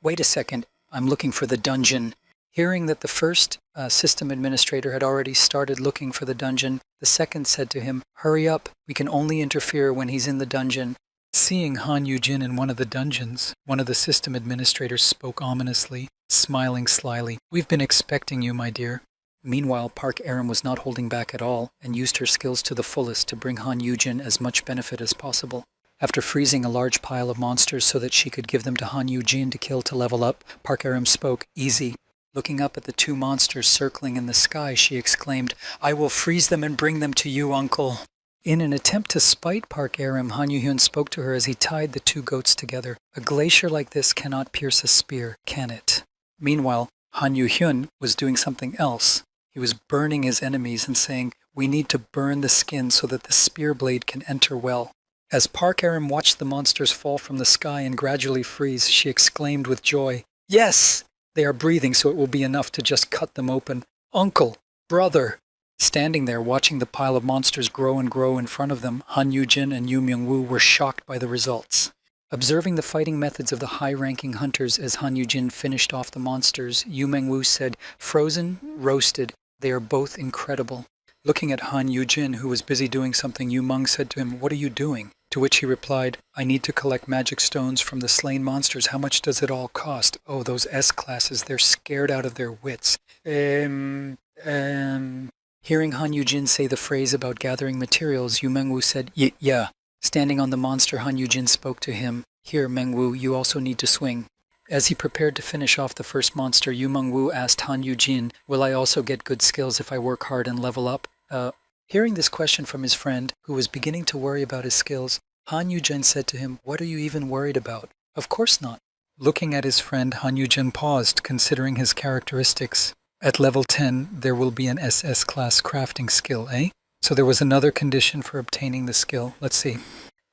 Wait a second, I'm looking for the dungeon. Hearing that the first system administrator had already started looking for the dungeon, the second said to him, Hurry up, we can only interfere when he's in the dungeon. Seeing Han Yujin in one of the dungeons, one of the system administrators spoke ominously, smiling slyly, We've been expecting you, my dear. Meanwhile, Park Aram was not holding back at all, and used her skills to the fullest to bring Han Yujin as much benefit as possible. After freezing a large pile of monsters so that she could give them to Han Yujin to kill to level up, Park Aram spoke, Easy. Looking up at the two monsters circling in the sky, she exclaimed, I will freeze them and bring them to you, uncle. In an attempt to spite Park Aram, Han Yu-hyun spoke to her as he tied the two goats together. A glacier like this cannot pierce a spear, can it? Meanwhile, Han Yu-hyun was doing something else. He was burning his enemies and saying, We need to burn the skin so that the spear blade can enter well. As Park Aram watched the monsters fall from the sky and gradually freeze, she exclaimed with joy, Yes! They are breathing, so it will be enough to just cut them open. Uncle! Brother! Standing there, watching the pile of monsters grow and grow in front of them, Han Yujin and Yu Myung-woo were shocked by the results. Observing the fighting methods of the high-ranking hunters as Han Yujin finished off the monsters, Yu Myung-woo said, Frozen, roasted, they are both incredible. Looking at Han Yujin, who was busy doing something, Yu Meng said to him, What are you doing? To which he replied, I need to collect magic stones from the slain monsters. How much does it all cost? Oh, those S-classes, they're scared out of their wits. Hearing Han Yujin say the phrase about gathering materials, Yu Meng-woo said, Yeah. Standing on the monster, Han Yujin spoke to him, Here, Meng-woo, you also need to swing. As he prepared to finish off the first monster, Yu Meng-woo asked Han Yujin, Will I also get good skills if I work hard and level up? Hearing this question from his friend, who was beginning to worry about his skills, Han Yujin said to him, "What are you even worried about?" "Of course not." Looking at his friend, Han Yujin paused, considering his characteristics. At level 10, there will be an SS class crafting skill, eh? So there was another condition for obtaining the skill. Let's see.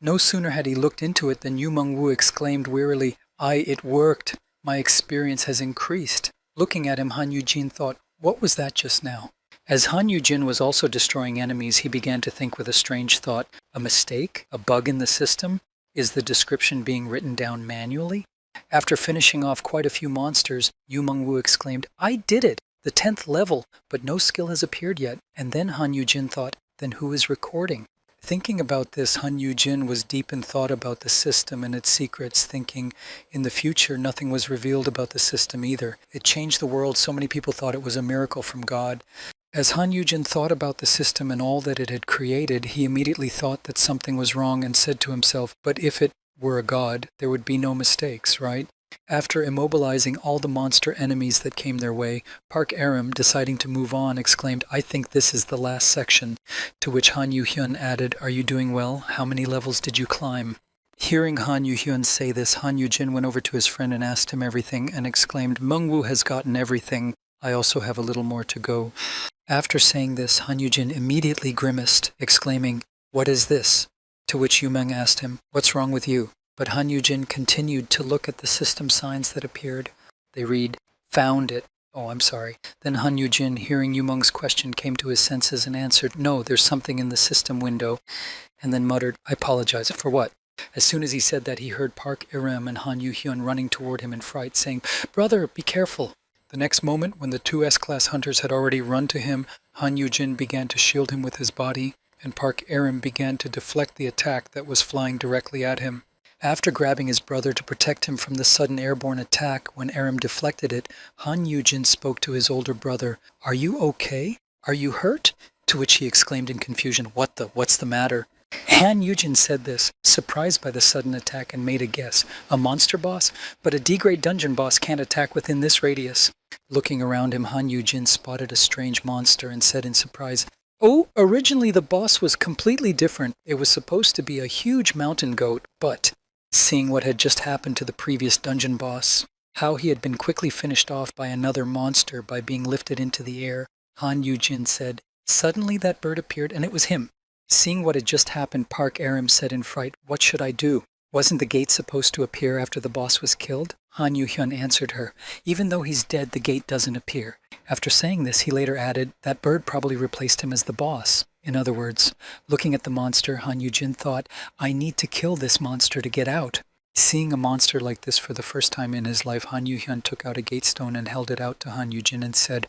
No sooner had he looked into it than Yu Mengwu exclaimed wearily, It worked. My experience has increased." Looking at him, Han Yujin thought, what was that just now? As Han Yujin was also destroying enemies, he began to think with a strange thought, a mistake? A bug in the system? Is the description being written down manually? After finishing off quite a few monsters, Yu Mengwu exclaimed, "I did it! The 10th level, but no skill has appeared yet." And then Han Yujin thought, then who is recording? Thinking about this, Han Yujin was deep in thought about the system and its secrets, thinking in the future nothing was revealed about the system either. It changed the world. So many people thought it was a miracle from God. As Han Yujin thought about the system and all that it had created, he immediately thought that something was wrong and said to himself, but if it were a god, there would be no mistakes, right? After immobilizing all the monster enemies that came their way, Park Aram, deciding to move on, exclaimed, "I think this is the last section," to which Han Yu-hyun added, "Are you doing well? How many levels did you climb?" Hearing Han Yu-hyun say this, Han Yu-jin went over to his friend and asked him everything and exclaimed, "Mengwu has gotten everything. I also have a little more to go." After saying this, Han Yu-jin immediately grimaced, exclaiming, "What is this?" To which Yu-meng asked him, "What's wrong with you?" But Han Yu-jin continued to look at the system signs that appeared. They read, "Found it." Oh, I'm sorry. Then Han Yu-jin, hearing Yu-meng's question, came to his senses and answered, "No, there's something in the system window," and then muttered, "I apologize." For what? As soon as he said that, he heard Park Aram and Han Yu-hyun running toward him in fright, saying, "Brother, be careful." The next moment, when the two S-class hunters had already run to him, Han Yu-jin began to shield him with his body, and Park Aram began to deflect the attack that was flying directly at him. After grabbing his brother to protect him from the sudden airborne attack, when Aram deflected it, Han Yu-jin spoke to his older brother, "Are you okay? Are you hurt?" To which he exclaimed in confusion, What's the matter?" Han Yu-jin said this, surprised by the sudden attack, and made a guess. "A monster boss? But a D-grade dungeon boss can't attack within this radius." Looking around him, Han Yu-jin spotted a strange monster and said in surprise, "Oh, originally the boss was completely different. It was supposed to be a huge mountain goat, but..." Seeing what had just happened to the previous dungeon boss, how he had been quickly finished off by another monster by being lifted into the air, Han Yu-jin said, "Suddenly that bird appeared and it was him." Seeing what had just happened, Park Aram said in fright, "What should I do? Wasn't the gate supposed to appear after the boss was killed?" Han Yu-hyun answered her, "Even though he's dead, the gate doesn't appear." After saying this, he later added, "That bird probably replaced him as the boss." In other words, looking at the monster, Han Yu-jin thought, "I need to kill this monster to get out." Seeing a monster like this for the first time in his life, Han Yu-hyun took out a gate stone and held it out to Han Yu-jin and said,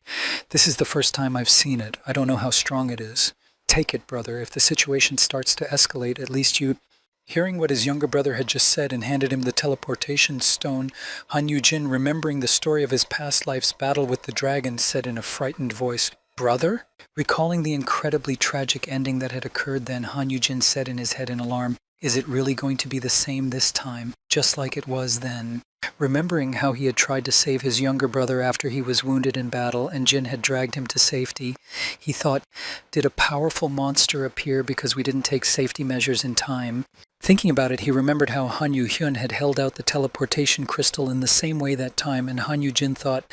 "This is the first time I've seen it. I don't know how strong it is. Take it, brother. If the situation starts to escalate, at least you..." Hearing what his younger brother had just said and handed him the teleportation stone, Han Yu-jin, remembering the story of his past life's battle with the dragon, said in a frightened voice, "Brother?" Recalling the incredibly tragic ending that had occurred then, Han Yu-jin said in his head in alarm, "Is it really going to be the same this time, just like it was then?" Remembering how he had tried to save his younger brother after he was wounded in battle and Jin had dragged him to safety, he thought, did a powerful monster appear because we didn't take safety measures in time? Thinking about it, he remembered how Han Yu-hyun had held out the teleportation crystal in the same way that time, and Han Yu-jin thought,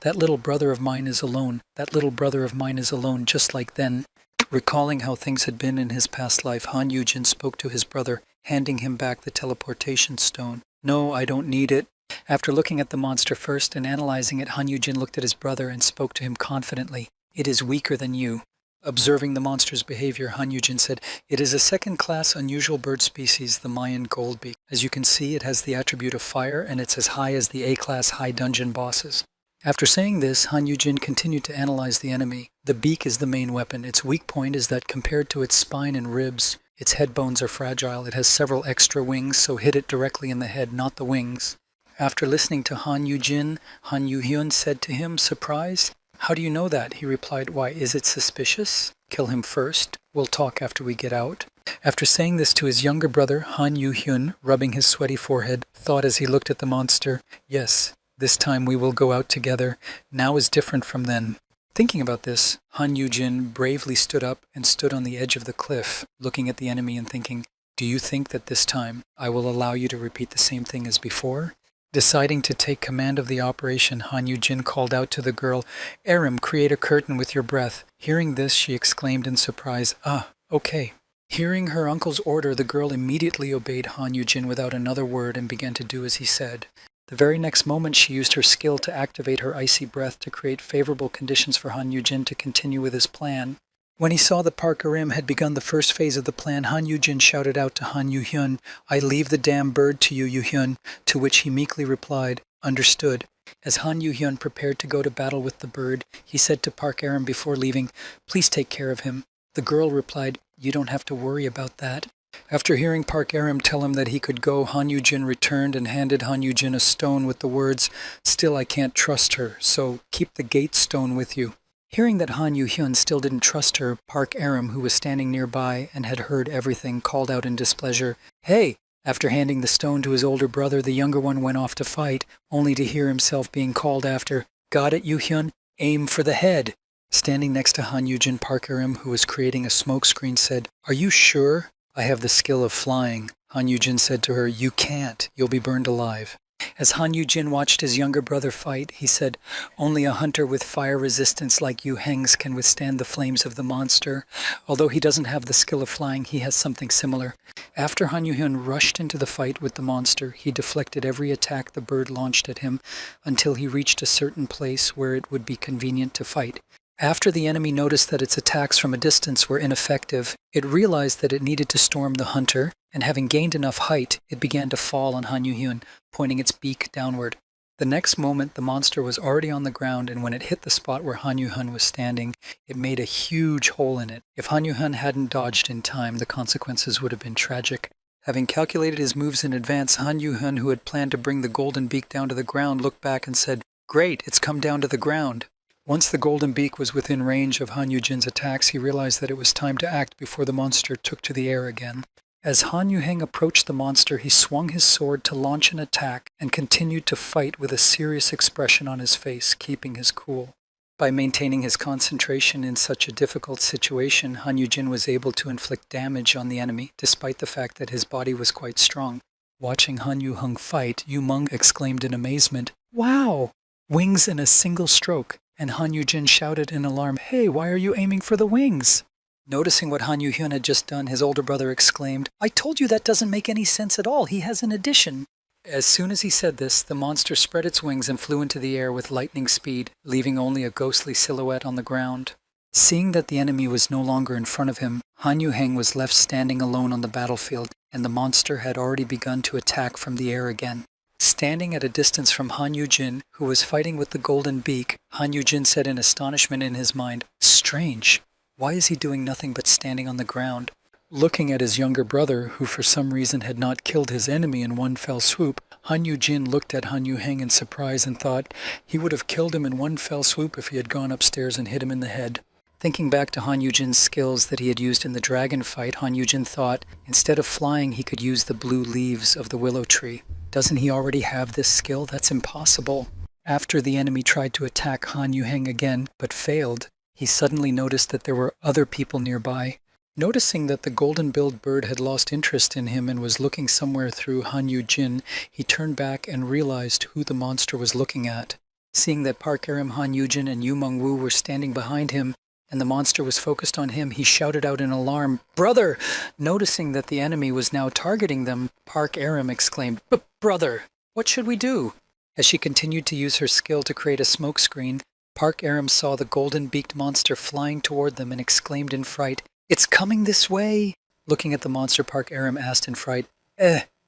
"That little brother of mine is alone. That little brother of mine is alone, just like then." Recalling how things had been in his past life, Han Yu-jin spoke to his brother, handing him back the teleportation stone. "No, I don't need it." After looking at the monster first and analyzing it, Han Yu-jin looked at his brother and spoke to him confidently. "It is weaker than you." Observing the monster's behavior, Han Yu-jin said, "It is a second-class unusual bird species, the Mayan goldbeak. As you can see, it has the attribute of fire, and it's as high as the A-class high dungeon bosses." After saying this, Han Yu-jin continued to analyze the enemy. The beak is the main weapon. Its weak point is that compared to its spine and ribs, its head bones are fragile. It has several extra wings, so hit it directly in the head, not the wings. After listening to Han Yu-jin, Han Yu-hyun said to him, surprised, "How do you know that?" He replied, "Why, is it suspicious? Kill him first. We'll talk after we get out." After saying this to his younger brother, Han Yu-hyun, rubbing his sweaty forehead, thought as he looked at the monster, "Yes, this time we will go out together. Now is different from then." Thinking about this, Han Yu-jin bravely stood up and stood on the edge of the cliff, looking at the enemy and thinking, Do you think that this time I will allow you to repeat the same thing as before? Deciding to take command of the operation, Han Yu-jin called out to the girl, Aram, create a curtain with your breath. Hearing this, she exclaimed in surprise, Ah, okay. Hearing her uncle's order, the girl immediately obeyed Han Yu-jin without another word and began to do as he said. The very next moment, she used her skill to activate her icy breath to create favorable conditions for Han Yu-jin to continue with his plan. When he saw that Park Arim had begun the first phase of the plan, Han Yu-jin shouted out to Han Yu-hyun, I leave the damn bird to you, Yu-hyun, to which he meekly replied, Understood. As Han Yu-hyun prepared to go to battle with the bird, he said to Park Arim before leaving, Please take care of him. The girl replied, You don't have to worry about that. After hearing Park Arim tell him that he could go, Han Yu-jin returned and handed Han Yu-jin a stone with the words, Still I can't trust her, so keep the gate stone with you. Hearing that Han Yu-hyun still didn't trust her, Park Arim, who was standing nearby and had heard everything, called out in displeasure, Hey! After handing the stone to his older brother, the younger one went off to fight, only to hear himself being called after, Got it, Yu-hyun? Aim for the head! Standing next to Han Yu-jin, Park Arim, who was creating a smoke screen, said, Are you sure? I have the skill of flying. Han Yu-jin said to her, You can't. You'll be burned alive. As Han Yu-jin watched his younger brother fight, he said, Only a hunter with fire resistance like Yu Heng's can withstand the flames of the monster. Although he doesn't have the skill of flying, he has something similar. After Han Yu-hyun rushed into the fight with the monster, he deflected every attack the bird launched at him until he reached a certain place where it would be convenient to fight. After the enemy noticed that its attacks from a distance were ineffective, it realized that it needed to storm the hunter, and having gained enough height, it began to fall on Han Yu-hyun, pointing its beak downward. The next moment, the monster was already on the ground, and when it hit the spot where Han Yu-hyun was standing, it made a huge hole in it. If Han Yu-hyun hadn't dodged in time, the consequences would have been tragic. Having calculated his moves in advance, Han Yu-hyun, who had planned to bring the golden beak down to the ground, looked back and said, Great, it's come down to the ground. Once the golden beak was within range of Han Yu-jin's attacks, he realized that it was time to act before the monster took to the air again. As Han Yu-heng approached the monster, he swung his sword to launch an attack and continued to fight with a serious expression on his face, keeping his cool. By maintaining his concentration in such a difficult situation, Han Yu-jin was able to inflict damage on the enemy, despite the fact that his body was quite strong. Watching Han Yu-heng fight, Yu Meng exclaimed in amazement, Wow! Wings in a single stroke! And Han Yu-jin shouted in alarm, Hey, why are you aiming for the wings? Noticing what Han Yu-hyun had just done, his older brother exclaimed, I told you that doesn't make any sense at all. He has an addition. As soon as he said this, the monster spread its wings and flew into the air with lightning speed, leaving only a ghostly silhouette on the ground. Seeing that the enemy was no longer in front of him, Han Yu-heng was left standing alone on the battlefield, and the monster had already begun to attack from the air again. Standing at a distance from Han Yu-jin, who was fighting with the golden beak, Han Yu-jin said in astonishment in his mind, Strange. Why is he doing nothing but standing on the ground? Looking at his younger brother, who for some reason had not killed his enemy in one fell swoop, Han Yu-jin looked at Han Yu-heng in surprise and thought he would have killed him in one fell swoop if he had gone upstairs and hit him in the head. Thinking back to Han Yu-jin's skills that he had used in the dragon fight, Han Yu-jin thought instead of flying he could use the blue leaves of the willow tree. Doesn't he already have this skill? That's impossible. After the enemy tried to attack Han Yu-heng again, but failed, he suddenly noticed that there were other people nearby. Noticing that the golden-billed bird had lost interest in him and was looking somewhere through Han Yu-jin, he turned back and realized who the monster was looking at. Seeing that Park Arim, Han Yu-jin, and Yu Meng-woo were standing behind him, and the monster was focused on him, he shouted out in alarm, Brother! Noticing that the enemy was now targeting them, Park Arim exclaimed, Brother, what should we do? As she continued to use her skill to create a smoke screen, Park Arim saw the golden-beaked monster flying toward them and exclaimed in fright, It's coming this way! Looking at the monster, Park Arim asked in fright,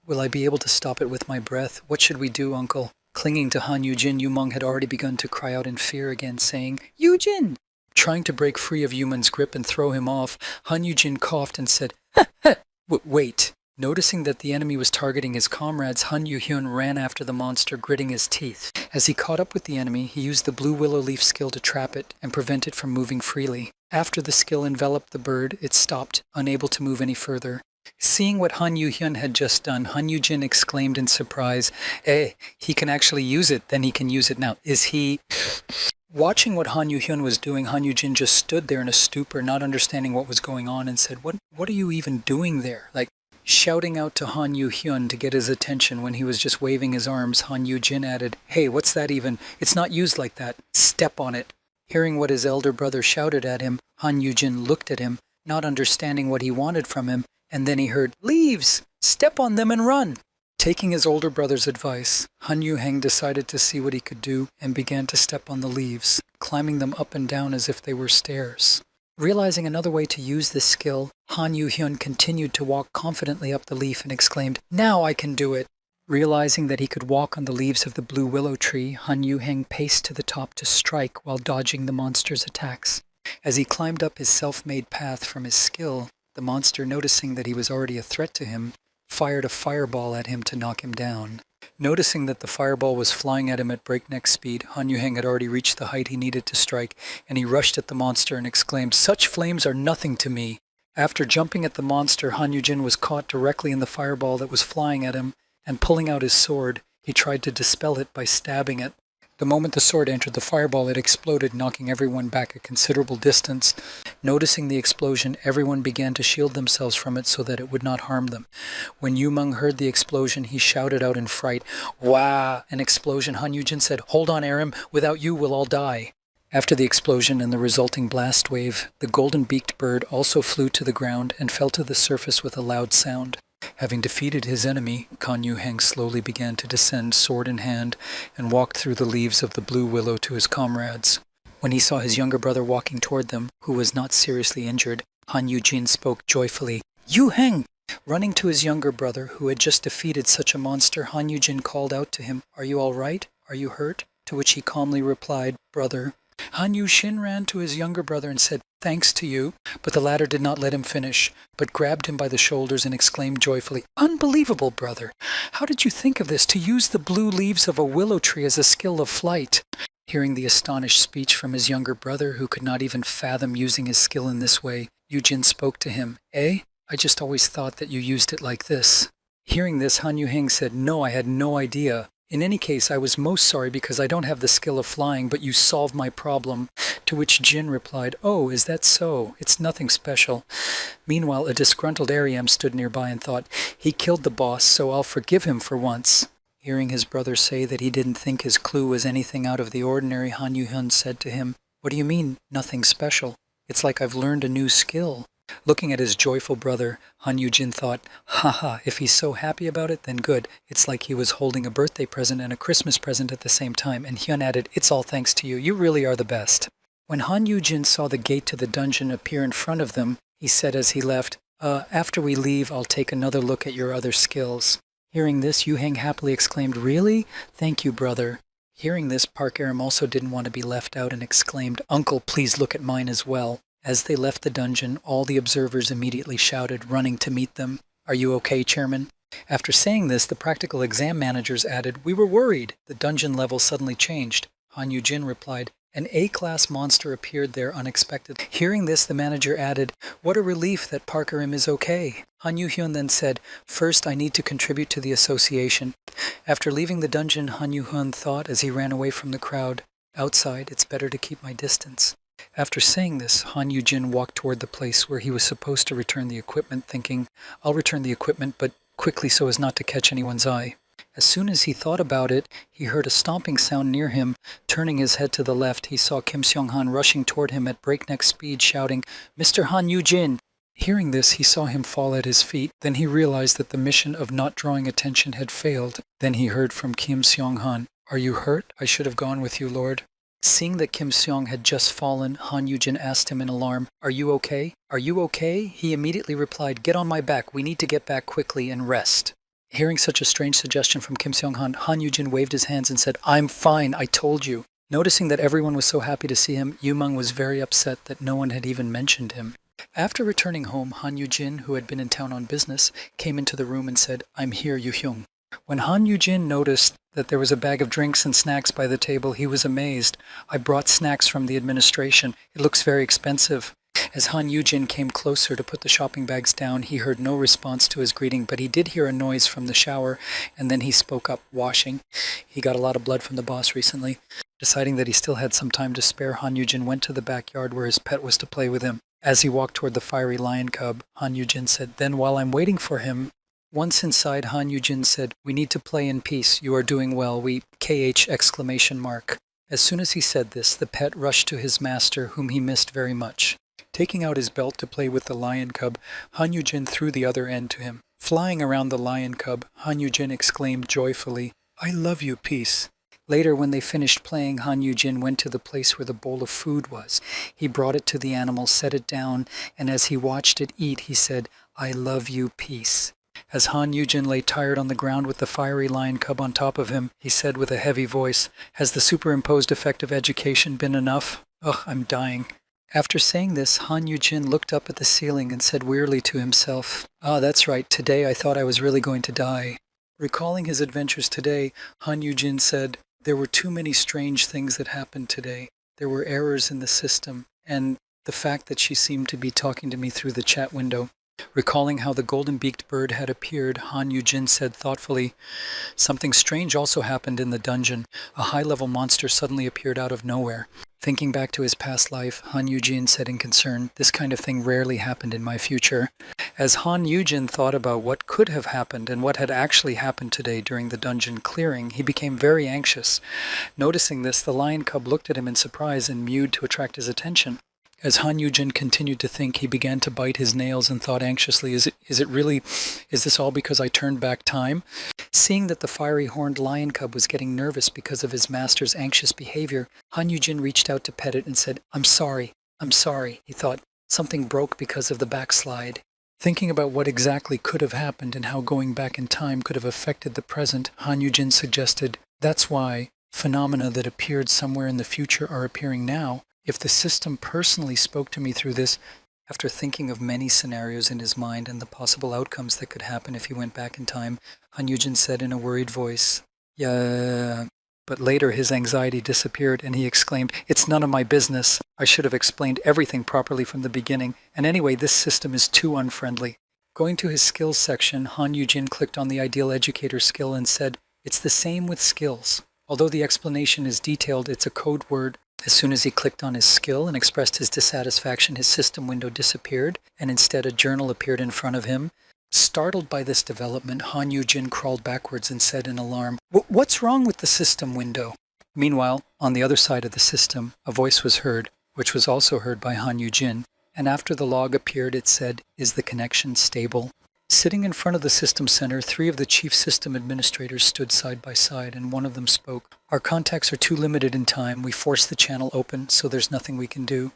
will I be able to stop it with my breath? What should we do, uncle? Clinging to Han Yu-jin, Yu Meng had already begun to cry out in fear again, saying, Yu-jin! Trying to break free of Yu Meng's grip and throw him off, Han Yu-jin coughed and said, Wait! Noticing that the enemy was targeting his comrades, Han Yu-hyun ran after the monster, gritting his teeth. As he caught up with the enemy, he used the blue willow leaf skill to trap it and prevent it from moving freely. After the skill enveloped the bird, it stopped, unable to move any further. Seeing what Han Yu-hyun had just done, Han Yu-jin exclaimed in surprise, he can actually use it, then he can use it now. Is he... Watching what Han Yu-hyun was doing, Han Yu-jin just stood there in a stupor, not understanding what was going on, and said, What are you even doing there? Shouting out to Han Yu-hyun to get his attention when he was just waving his arms, Han Yu-jin added, "Hey, what's that even? It's not used like that. Step on it." Hearing what his elder brother shouted at him, Han Yu-jin looked at him, not understanding what he wanted from him, and then he heard, "Leaves! Step on them and run!" Taking his older brother's advice, Han Yu-heng decided to see what he could do and began to step on the leaves, climbing them up and down as if they were stairs. Realizing another way to use this skill, Han Yu-hyun continued to walk confidently up the leaf and exclaimed, "Now I can do it!" Realizing that he could walk on the leaves of the blue willow tree, Han Yu-heng paced to the top to strike while dodging the monster's attacks. As he climbed up his self-made path from his skill, the monster, noticing that he was already a threat to him, fired a fireball at him to knock him down. Noticing that the fireball was flying at him at breakneck speed, Han Yu-heng had already reached the height he needed to strike, and he rushed at the monster and exclaimed, "Such flames are nothing to me!" After jumping at the monster, Han Yu-jin was caught directly in the fireball that was flying at him, and pulling out his sword, he tried to dispel it by stabbing it. The moment the sword entered the fireball, it exploded, knocking everyone back a considerable distance. Noticing the explosion, everyone began to shield themselves from it so that it would not harm them. When Yu-meng heard the explosion, he shouted out in fright, "Wah!" An explosion. Han Yu-jin said, "Hold on, Aram. Without you, we'll all die." After the explosion and the resulting blast wave, the golden-beaked bird also flew to the ground and fell to the surface with a loud sound. Having defeated his enemy, Han Yu-heng slowly began to descend, sword in hand, and walked through the leaves of the blue willow to his comrades. When he saw his younger brother walking toward them, who was not seriously injured, Han Yu-jin spoke joyfully, "Yu-heng!" Running to his younger brother, who had just defeated such a monster, Han Yu-jin called out to him, "Are you all right? Are you hurt?" To which he calmly replied, "Brother." Han Yu-shin ran to his younger brother and said, "Thanks to you," but the latter did not let him finish, but grabbed him by the shoulders and exclaimed joyfully, "Unbelievable, brother! How did you think of this, to use the blue leaves of a willow tree as a skill of flight?" Hearing the astonished speech from his younger brother, who could not even fathom using his skill in this way, Yu-jin spoke to him, "Eh? I just always thought that you used it like this." Hearing this, Han Yu-heng said, "No, I had no idea. In any case, I was most sorry because I don't have the skill of flying, but you solved my problem." To which Jin replied, "Oh, is that so? It's nothing special." Meanwhile, a disgruntled Aryam stood nearby and thought, "He killed the boss, so I'll forgive him for once." Hearing his brother say that he didn't think his clue was anything out of the ordinary, Han Yu-hyun said to him, "What do you mean, nothing special? It's like I've learned a new skill." Looking at his joyful brother, Han Yu-jin thought, "Haha, if he's so happy about it, then good. It's like he was holding a birthday present and a Christmas present at the same time." And Hyun added, "It's all thanks to you. You really are the best." When Han Yu-jin saw the gate to the dungeon appear in front of them, he said as he left, "After we leave, I'll take another look at your other skills." Hearing this, Yu-heng happily exclaimed, "Really? Thank you, brother." Hearing this, Park Aram also didn't want to be left out and exclaimed, "Uncle, please look at mine as well." As they left the dungeon, all the observers immediately shouted, running to meet them, "Are you okay, Chairman?" After saying this, the practical exam managers added, "We were worried." The dungeon level suddenly changed. Han Yu-jin replied, "An A-class monster appeared there unexpectedly." Hearing this, the manager added, "What a relief that Park Aram is okay." Han Yu-hyun then said, "First, I need to contribute to the association." After leaving the dungeon, Han Yu-hyun thought as he ran away from the crowd, "Outside, it's better to keep my distance." After saying this, Han Yu-jin walked toward the place where he was supposed to return the equipment, thinking, "I'll return the equipment, but quickly so as not to catch anyone's eye." As soon as he thought about it, he heard a stomping sound near him. Turning his head to the left, he saw Kim Seong-han rushing toward him at breakneck speed, shouting, "Mr. Han Yu-jin!" Hearing this, he saw him fall at his feet. Then he realized that the mission of not drawing attention had failed. Then he heard from Kim Seong-han, "Are you hurt? I should have gone with you, Lord." Seeing that Kim Seong had just fallen, Han Yu-jin asked him in alarm, "Are you okay? Are you okay?" He immediately replied, "Get on my back. We need to get back quickly and rest." Hearing such a strange suggestion from Kim Seong-han, Han Yu-jin waved his hands and said, "I'm fine, I told you." Noticing that everyone was so happy to see him, Yu-meng was very upset that no one had even mentioned him. After returning home, Han Yu-jin, who had been in town on business, came into the room and said, "I'm here, Yu-hyung." When Han Yu-jin noticed that there was a bag of drinks and snacks by the table, he was amazed. "I brought snacks from the administration. It looks very expensive." As Han Yu-jin came closer to put the shopping bags down, he heard no response to his greeting, but he did hear a noise from the shower, and then he spoke up, "Washing." He got a lot of blood from the boss recently. Deciding that he still had some time to spare, Han Yu-jin went to the backyard where his pet was to play with him. As he walked toward the fiery lion cub, Han Yujin said, "Then while I'm waiting for him," once inside, Han Yujin said, "We need to play in peace. You are doing well. We KH exclamation mark." As soon as he said this, the pet rushed to his master, whom he missed very much. Taking out his belt to play with the lion cub, Han Yujin threw the other end to him. Flying around the lion cub, Han Yujin exclaimed joyfully, "I love you, peace." Later, when they finished playing, Han Yujin went to the place where the bowl of food was. He brought it to the animal, set it down, and as he watched it eat, he said, "I love you, peace." As Han Yujin lay tired on the ground with the fiery lion cub on top of him, he said with a heavy voice, "Has the superimposed effect of education been enough? Ugh, I'm dying." After saying this, Han Yujin looked up at the ceiling and said wearily to himself, "Ah, that's right, today I thought I was really going to die." Recalling his adventures today, Han Yujin said, "There were too many strange things that happened today. There were errors in the system, and the fact that she seemed to be talking to me through the chat window." Recalling how the golden-beaked bird had appeared, Han Yujin said thoughtfully, "Something strange also happened in the dungeon. A high-level monster suddenly appeared out of nowhere." Thinking back to his past life, Han Yujin said in concern, "This kind of thing rarely happened in my future." As Han Yujin thought about what could have happened and what had actually happened today during the dungeon clearing, he became very anxious. Noticing this, the lion cub looked at him in surprise and mewed to attract his attention. As Han Yujin continued to think, he began to bite his nails and thought anxiously, is this all because I turned back time? Seeing that the fiery horned lion cub was getting nervous because of his master's anxious behavior, Han Yujin reached out to pet it and said, I'm sorry, he thought. Something broke because of the backslide. Thinking about what exactly could have happened and how going back in time could have affected the present, Han Yujin suggested, that's why phenomena that appeared somewhere in the future are appearing now. If the system personally spoke to me through this, after thinking of many scenarios in his mind and the possible outcomes that could happen if he went back in time, Han Yujin said in a worried voice, "Yeah." But later his anxiety disappeared and he exclaimed, "It's none of my business. I should have explained everything properly from the beginning. And anyway, this system is too unfriendly." Going to his skills section, Han Yujin clicked on the Ideal Educator skill and said, "It's the same with skills. Although the explanation is detailed, it's a code word." As soon as he clicked on his skill and expressed his dissatisfaction, his system window disappeared, and instead a journal appeared in front of him. Startled by this development, Han Yujin crawled backwards and said in alarm, "What's wrong with the system window?" Meanwhile, on the other side of the system, a voice was heard, which was also heard by Han Yujin, and after the log appeared, it said, "Is the connection stable?" Sitting in front of the system center, 3 of the chief system administrators stood side by side, and one of them spoke. "Our contacts are too limited in time. We forced the channel open, so there's nothing we can do."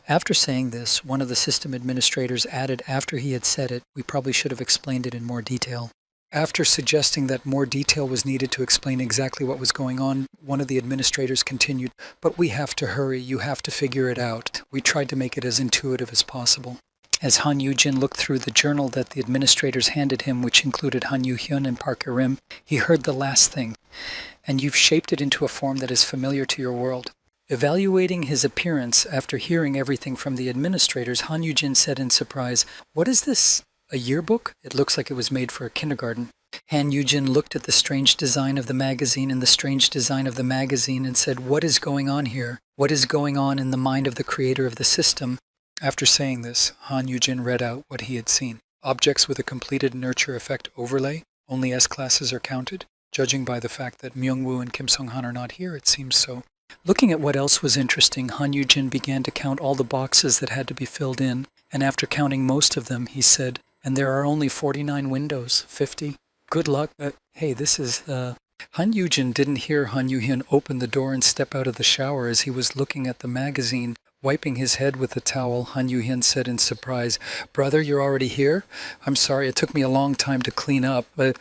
After saying this, one of the system administrators added after he had said it, "We probably should have explained it in more detail." After suggesting that more detail was needed to explain exactly what was going on, one of the administrators continued, "But we have to hurry. You have to figure it out. We tried to make it as intuitive as possible." As Han Yujin looked through the journal that the administrators handed him, which included Han Yu-hyun and Park Rim, he heard the last thing, "And you've shaped it into a form that is familiar to your world." Evaluating his appearance after hearing everything from the administrators, Han Yujin said in surprise, "What is this? A yearbook? It looks like it was made for a kindergarten." Han Yujin looked at the strange design of the magazine and the strange design of the magazine and said, "What is going on here? What is going on in the mind of the creator of the system?" After saying this, Han Yujin read out what he had seen. Objects with a completed nurture effect overlay. Only S-classes are counted. Judging by the fact that Myung-woo and Kim Sung-han are not here, it seems so. Looking at what else was interesting, Han Yujin began to count all the boxes that had to be filled in, and after counting most of them, he said, "And there are only 49 windows, 50. Good luck. Hey, this is, Han Yujin didn't hear Han Yu-hyun open the door and step out of the shower as he was looking at the magazine. Wiping his head with the towel, Han Yu-hyun said in surprise, "Brother, you're already here? I'm sorry, it took me a long time to clean up." But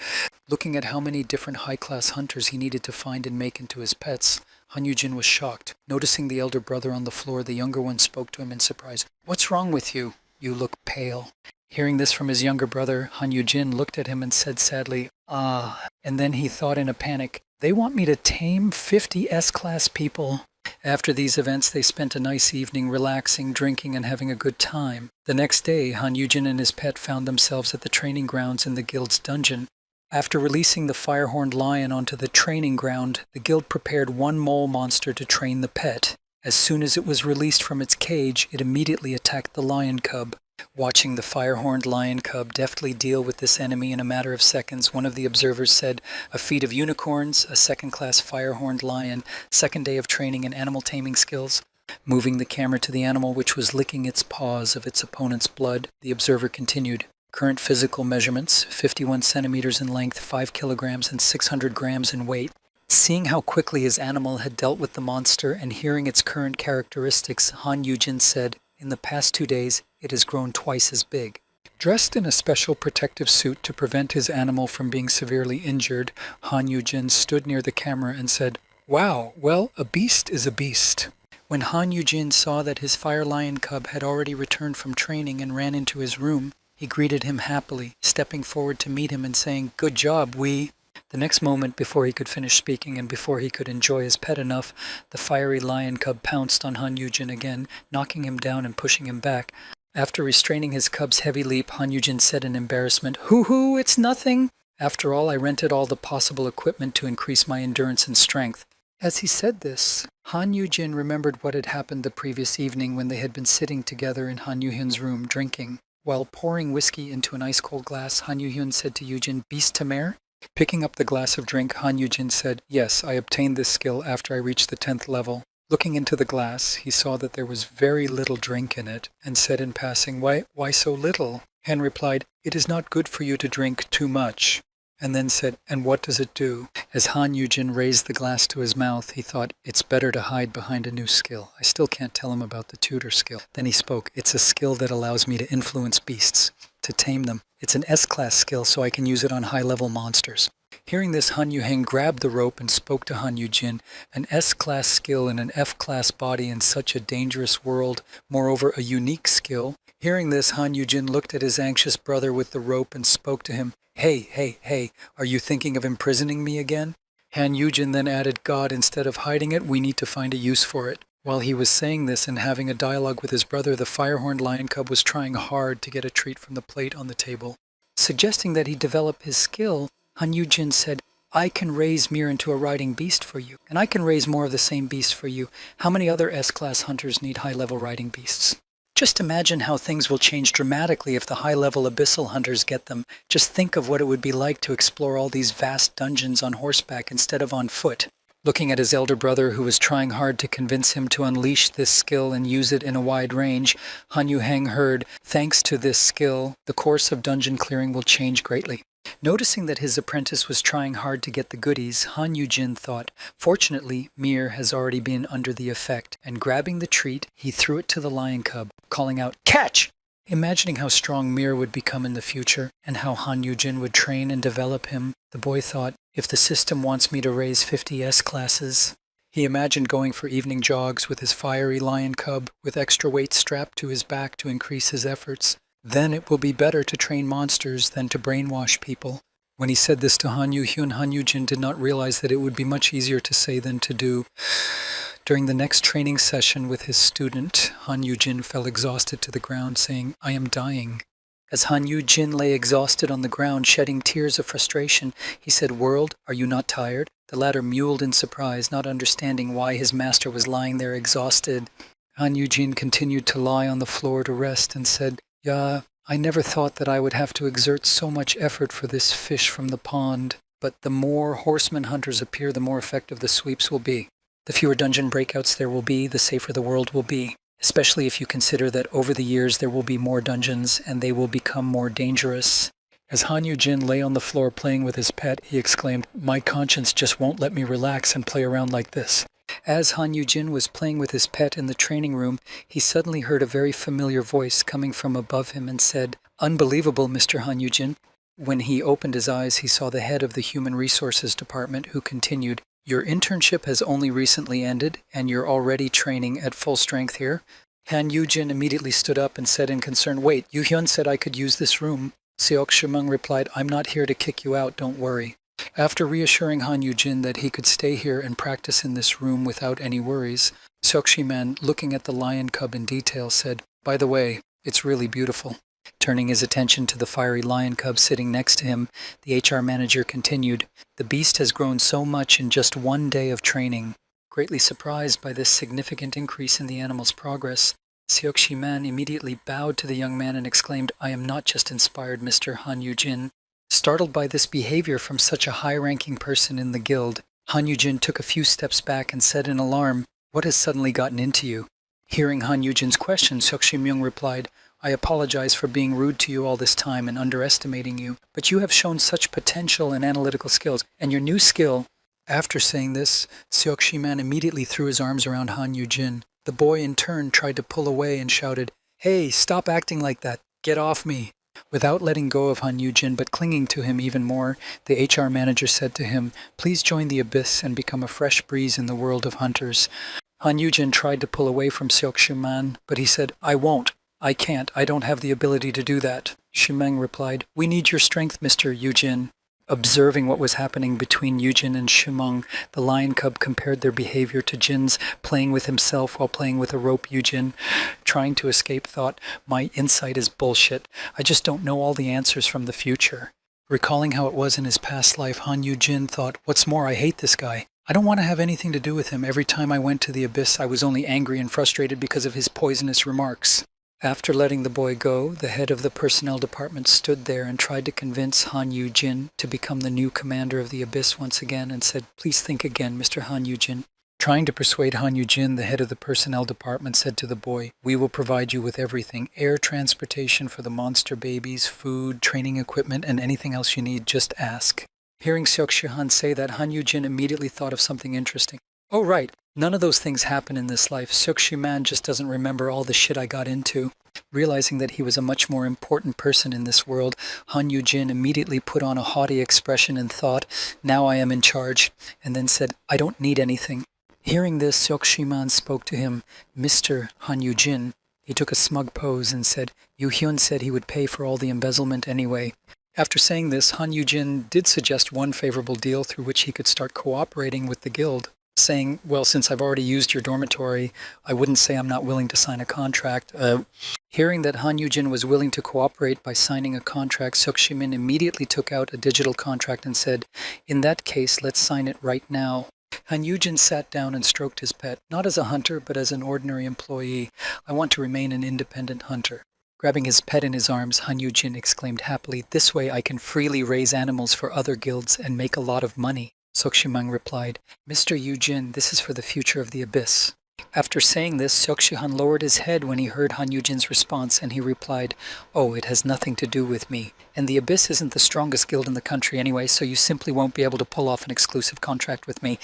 looking at how many different high-class hunters he needed to find and make into his pets, Han Yujin was shocked. Noticing the elder brother on the floor, the younger one spoke to him in surprise. "What's wrong with you? You look pale." Hearing this from his younger brother, Han Yujin looked at him and said sadly, "Ah," and then he thought in a panic, "They want me to tame 50 S-class people." After these events, they spent a nice evening relaxing, drinking, and having a good time. The next day, Han Yujin and his pet found themselves at the training grounds in the guild's dungeon. After releasing the fire-horned lion onto the training ground, the guild prepared one mole monster to train the pet. As soon as it was released from its cage, it immediately attacked the lion cub. Watching the fire-horned lion cub deftly deal with this enemy in a matter of seconds, one of the observers said, "A feat of unicorns, a second-class fire-horned lion, second day of training in animal taming skills." Moving the camera to the animal, which was licking its paws of its opponent's blood, the observer continued, "Current physical measurements, 51 centimeters in length, 5 kilograms, and 600 grams in weight." Seeing how quickly his animal had dealt with the monster and hearing its current characteristics, Han Yujin said, "In the past 2 days, it has grown twice as big." Dressed in a special protective suit to prevent his animal from being severely injured, Han Yujin stood near the camera and said, "Wow, well, a beast is a beast." When Han Yujin saw that his fire lion cub had already returned from training and ran into his room, he greeted him happily, stepping forward to meet him and saying, "Good job, we..." The next moment, before he could finish speaking and before he could enjoy his pet enough, the fiery lion cub pounced on Han Yujin again, knocking him down and pushing him back. After restraining his cub's heavy leap, Han Yujin said in embarrassment, "Hoo-hoo, it's nothing. After all, I rented all the possible equipment to increase my endurance and strength." As he said this, Han Yujin remembered what had happened the previous evening when they had been sitting together in Han Yuhyun's room drinking. While pouring whiskey into an ice-cold glass, Han Yuhyun said to Yujin, "Beast to mare?" Picking up the glass of drink, Han Yujin said, "Yes, I obtained this skill after I reached the 10th level." Looking into the glass, he saw that there was very little drink in it, and said in passing, Why so little?" Han replied, "It is not good for you to drink too much." And then said, "And what does it do?" As Han Yujin raised the glass to his mouth, he thought, "It's better to hide behind a new skill. I still can't tell him about the tutor skill." Then he spoke, "It's a skill that allows me to influence beasts, to tame them. It's an S-class skill, so I can use it on high-level monsters." Hearing this, Han Yuheng grabbed the rope and spoke to Han Yujin, "An S-class skill in an F-class body in such a dangerous world, moreover a unique skill." Hearing this, Han Yujin looked at his anxious brother with the rope and spoke to him, Hey, are you thinking of imprisoning me again?" Han Yujin then added, "God, instead of hiding it, we need to find a use for it." While he was saying this and having a dialogue with his brother, the fire-horned lion cub was trying hard to get a treat from the plate on the table. Suggesting that he develop his skill, Han Yujin said, "I can raise Mir into a riding beast for you, and I can raise more of the same beast for you. How many other S-class hunters need high-level riding beasts?" Just imagine how things will change dramatically if the high-level abyssal hunters get them. Just think of what it would be like to explore all these vast dungeons on horseback instead of on foot. Looking at his elder brother, who was trying hard to convince him to unleash this skill and use it in a wide range, Han Yuheng heard, "Thanks to this skill, the course of dungeon clearing will change greatly." Noticing that his apprentice was trying hard to get the goodies, Han Yujin thought, "Fortunately, Mir has already been under the effect," and grabbing the treat, he threw it to the lion cub, calling out, "Catch!" Imagining how strong Mir would become in the future, and how Han Yujin would train and develop him, the boy thought, "If the system wants me to raise 50 S-classes..." He imagined going for evening jogs with his fiery lion cub, with extra weight strapped to his back to increase his efforts. Then it will be better to train monsters than to brainwash people. When he said this to Han Yuhyun, Han Yujin did not realize that it would be much easier to say than to do. During the next training session with his student, Han Yujin fell exhausted to the ground, saying, "I am dying." As Han Yujin lay exhausted on the ground, shedding tears of frustration, he said, "World, are you not tired?" The latter mewed in surprise, not understanding why his master was lying there exhausted. Han Yujin continued to lie on the floor to rest and said, "Yeah, I never thought that I would have to exert so much effort for this fish from the pond. But the more horseman hunters appear, the more effective the sweeps will be. The fewer dungeon breakouts there will be, the safer the world will be. Especially if you consider that over the years there will be more dungeons and they will become more dangerous." As Han Yujin lay on the floor playing with his pet, he exclaimed, "My conscience just won't let me relax and play around like this." As Han Yujin was playing with his pet in the training room, he suddenly heard a very familiar voice coming from above him and said, "Unbelievable, Mr. Han Yujin." When he opened his eyes, he saw the head of the Human Resources Department, who continued, "Your internship has only recently ended, and you're already training at full strength here?" Han Yujin immediately stood up and said in concern, "Wait, Yuhyun said I could use this room." Seok Shimung replied, "I'm not here to kick you out, don't worry." After reassuring Han Yujin that he could stay here and practice in this room without any worries, Seok Shiman, looking at the lion cub in detail, said, "By the way, it's really beautiful." Turning his attention to the fiery lion cub sitting next to him, the HR manager continued, "The beast has grown so much in just 1 day of training. Greatly surprised by this significant increase in the animal's progress, Seokshi-man immediately bowed to the young man and exclaimed, "I am not just inspired, Mr. Han Yu-jin." Startled by this behavior from such a high-ranking person in the guild, Han Yu-jin took a few steps back and said in alarm, "What has suddenly gotten into you?" Hearing Han Yu-jin's question, Seokshi-myung replied, "I apologize for being rude to you all this time and underestimating you, but you have shown such potential and analytical skills, and your new skill—" After saying this, Seokshi-man immediately threw his arms around Han Yu-jin. The boy in turn tried to pull away and shouted, "Hey, stop acting like that! Get off me!" Without letting go of Han Yu-jin but clinging to him even more, the HR manager said to him, "Please join the Abyss and become a fresh breeze in the world of hunters." Han Yu-jin tried to pull away from Seokshi-man, but he said, "I won't. I can't. I don't have the ability to do that." Shimeng replied, "We need your strength, Mr. Yu-jin." Observing what was happening between Yu-jin and Shimeng, the lion cub compared their behavior to Jin's playing with himself while playing with a rope. Yu-jin, trying to escape, thought, "My insight is bullshit. I just don't know all the answers from the future." Recalling how it was in his past life, Han Yu-jin thought, "What's more, I hate this guy. I don't want to have anything to do with him. Every time I went to the Abyss, I was only angry and frustrated because of his poisonous remarks." After letting the boy go, the head of the personnel department stood there and tried to convince Han Yu-jin to become the new commander of the Abyss once again and said, "Please think again, Mr. Han Yu-jin." Trying to persuade Han Yu-jin, the head of the personnel department said to the boy, "We will provide you with everything, air transportation for the monster babies, food, training equipment, and anything else you need, just ask." Hearing Seokshi-han say that, Han Yu-jin immediately thought of something interesting. "Oh right, none of those things happen in this life. Seokshi-man just doesn't remember all the shit I got into." Realizing that he was a much more important person in this world, Han Yu-jin immediately put on a haughty expression and thought, "Now I am in charge," and then said, "I don't need anything." Hearing this, Seokshi-man spoke to him, "Mr. Han Yu-jin." He took a smug pose and said, "Yu-hyun said he would pay for all the embezzlement anyway." After saying this, Han Yu-jin did suggest one favorable deal through which he could start cooperating with the guild, saying, "Well, since I've already used your dormitory, I wouldn't say I'm not willing to sign a contract." Hearing that Han Yu-jin was willing to cooperate by signing a contract, Seokshi-min immediately took out a digital contract and said, "In that case, let's sign it right now." Han Yu-jin sat down and stroked his pet, not as a hunter, but as an ordinary employee. "I want to remain an independent hunter." Grabbing his pet in his arms, Han Yu-jin exclaimed happily, "This way I can freely raise animals for other guilds and make a lot of money." Seokshi-man replied, "Mr. Yu-jin, this is for the future of the Abyss." After saying this, Seokshi-han lowered his head when he heard Han Yu-jin's response, and he replied, "Oh, it has nothing to do with me. And the Abyss isn't the strongest guild in the country anyway, so you simply won't be able to pull off an exclusive contract with me."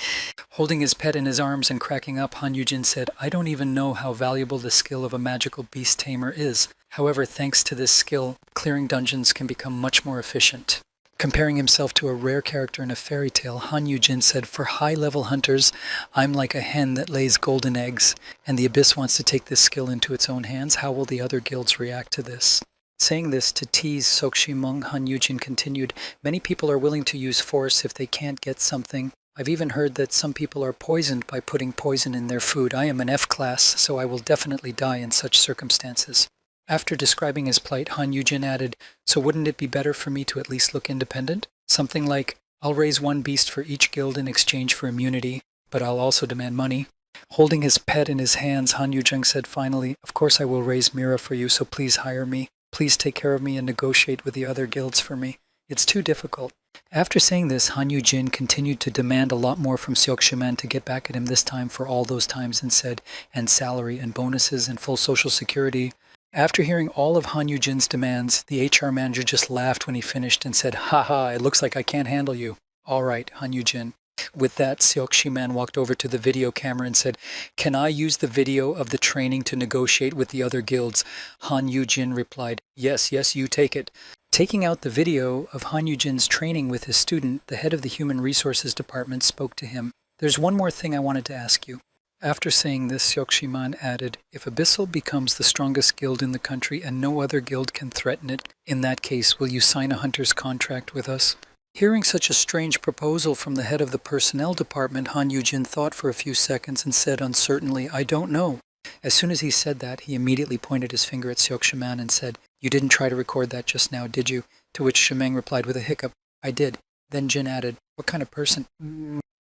Holding his pet in his arms and cracking up, Han Yu-jin said, "I don't even know how valuable the skill of a magical beast tamer is. However, thanks to this skill, clearing dungeons can become much more efficient." Comparing himself to a rare character in a fairy tale, Han Yu-jin said, "For high-level hunters, I'm like a hen that lays golden eggs, and the Abyss wants to take this skill into its own hands. How will the other guilds react to this?" Saying this to tease Seokshi-mung, Han Yu-jin continued, "Many people are willing to use force if they can't get something. I've even heard that some people are poisoned by putting poison in their food. I am an F-class, so I will definitely die in such circumstances." After describing his plight, Han Yu-jin added, "So wouldn't it be better for me to at least look independent? Something like, I'll raise one beast for each guild in exchange for immunity, but I'll also demand money." Holding his pet in his hands, Han Yu-jin said finally, "Of course I will raise Mira for you, so please hire me. Please take care of me and negotiate with the other guilds for me. It's too difficult." After saying this, Han Yu-jin continued to demand a lot more from Seokshi-man to get back at him this time for all those times, and said, "And salary and bonuses and full social security." After hearing all of Han Yu-jin's demands, the HR manager just laughed when he finished and said, "Ha, it looks like I can't handle you." "All right, Han Yu-jin." With that, Seokshi-man walked over to the video camera and said, "Can I use the video of the training to negotiate with the other guilds?" Han Yu-jin replied, Yes, you take it." Taking out the video of Han Yu-jin's training with his student, the head of the Human Resources Department spoke to him. "There's one more thing I wanted to ask you." After saying this, Seokshi-man added, "If Abyssal becomes the strongest guild in the country and no other guild can threaten it, in that case, will you sign a hunter's contract with us?" Hearing such a strange proposal from the head of the personnel department, Han Yu-jin thought for a few seconds and said uncertainly, "I don't know." As soon as he said that, he immediately pointed his finger at Seokshi-man and said, "You didn't try to record that just now, did you?" To which Shimeng replied with a hiccup, "I did." Then Jin added, "What kind of person?"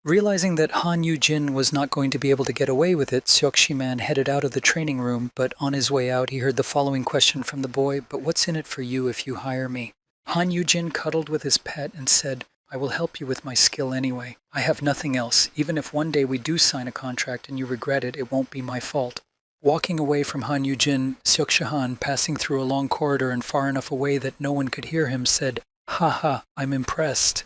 Realizing that Han Yu-jin was not going to be able to get away with it, Seok-shi-man headed out of the training room, but on his way out he heard the following question from the boy, "But what's in it for you if you hire me?" Han Yu-jin cuddled with his pet and said, "I will help you with my skill anyway. I have nothing else. Even if one day we do sign a contract and you regret it, it won't be my fault." Walking away from Han Yu-jin, Seok-shi-han, passing through a long corridor and far enough away that no one could hear him, said, "Ha ha, I'm impressed."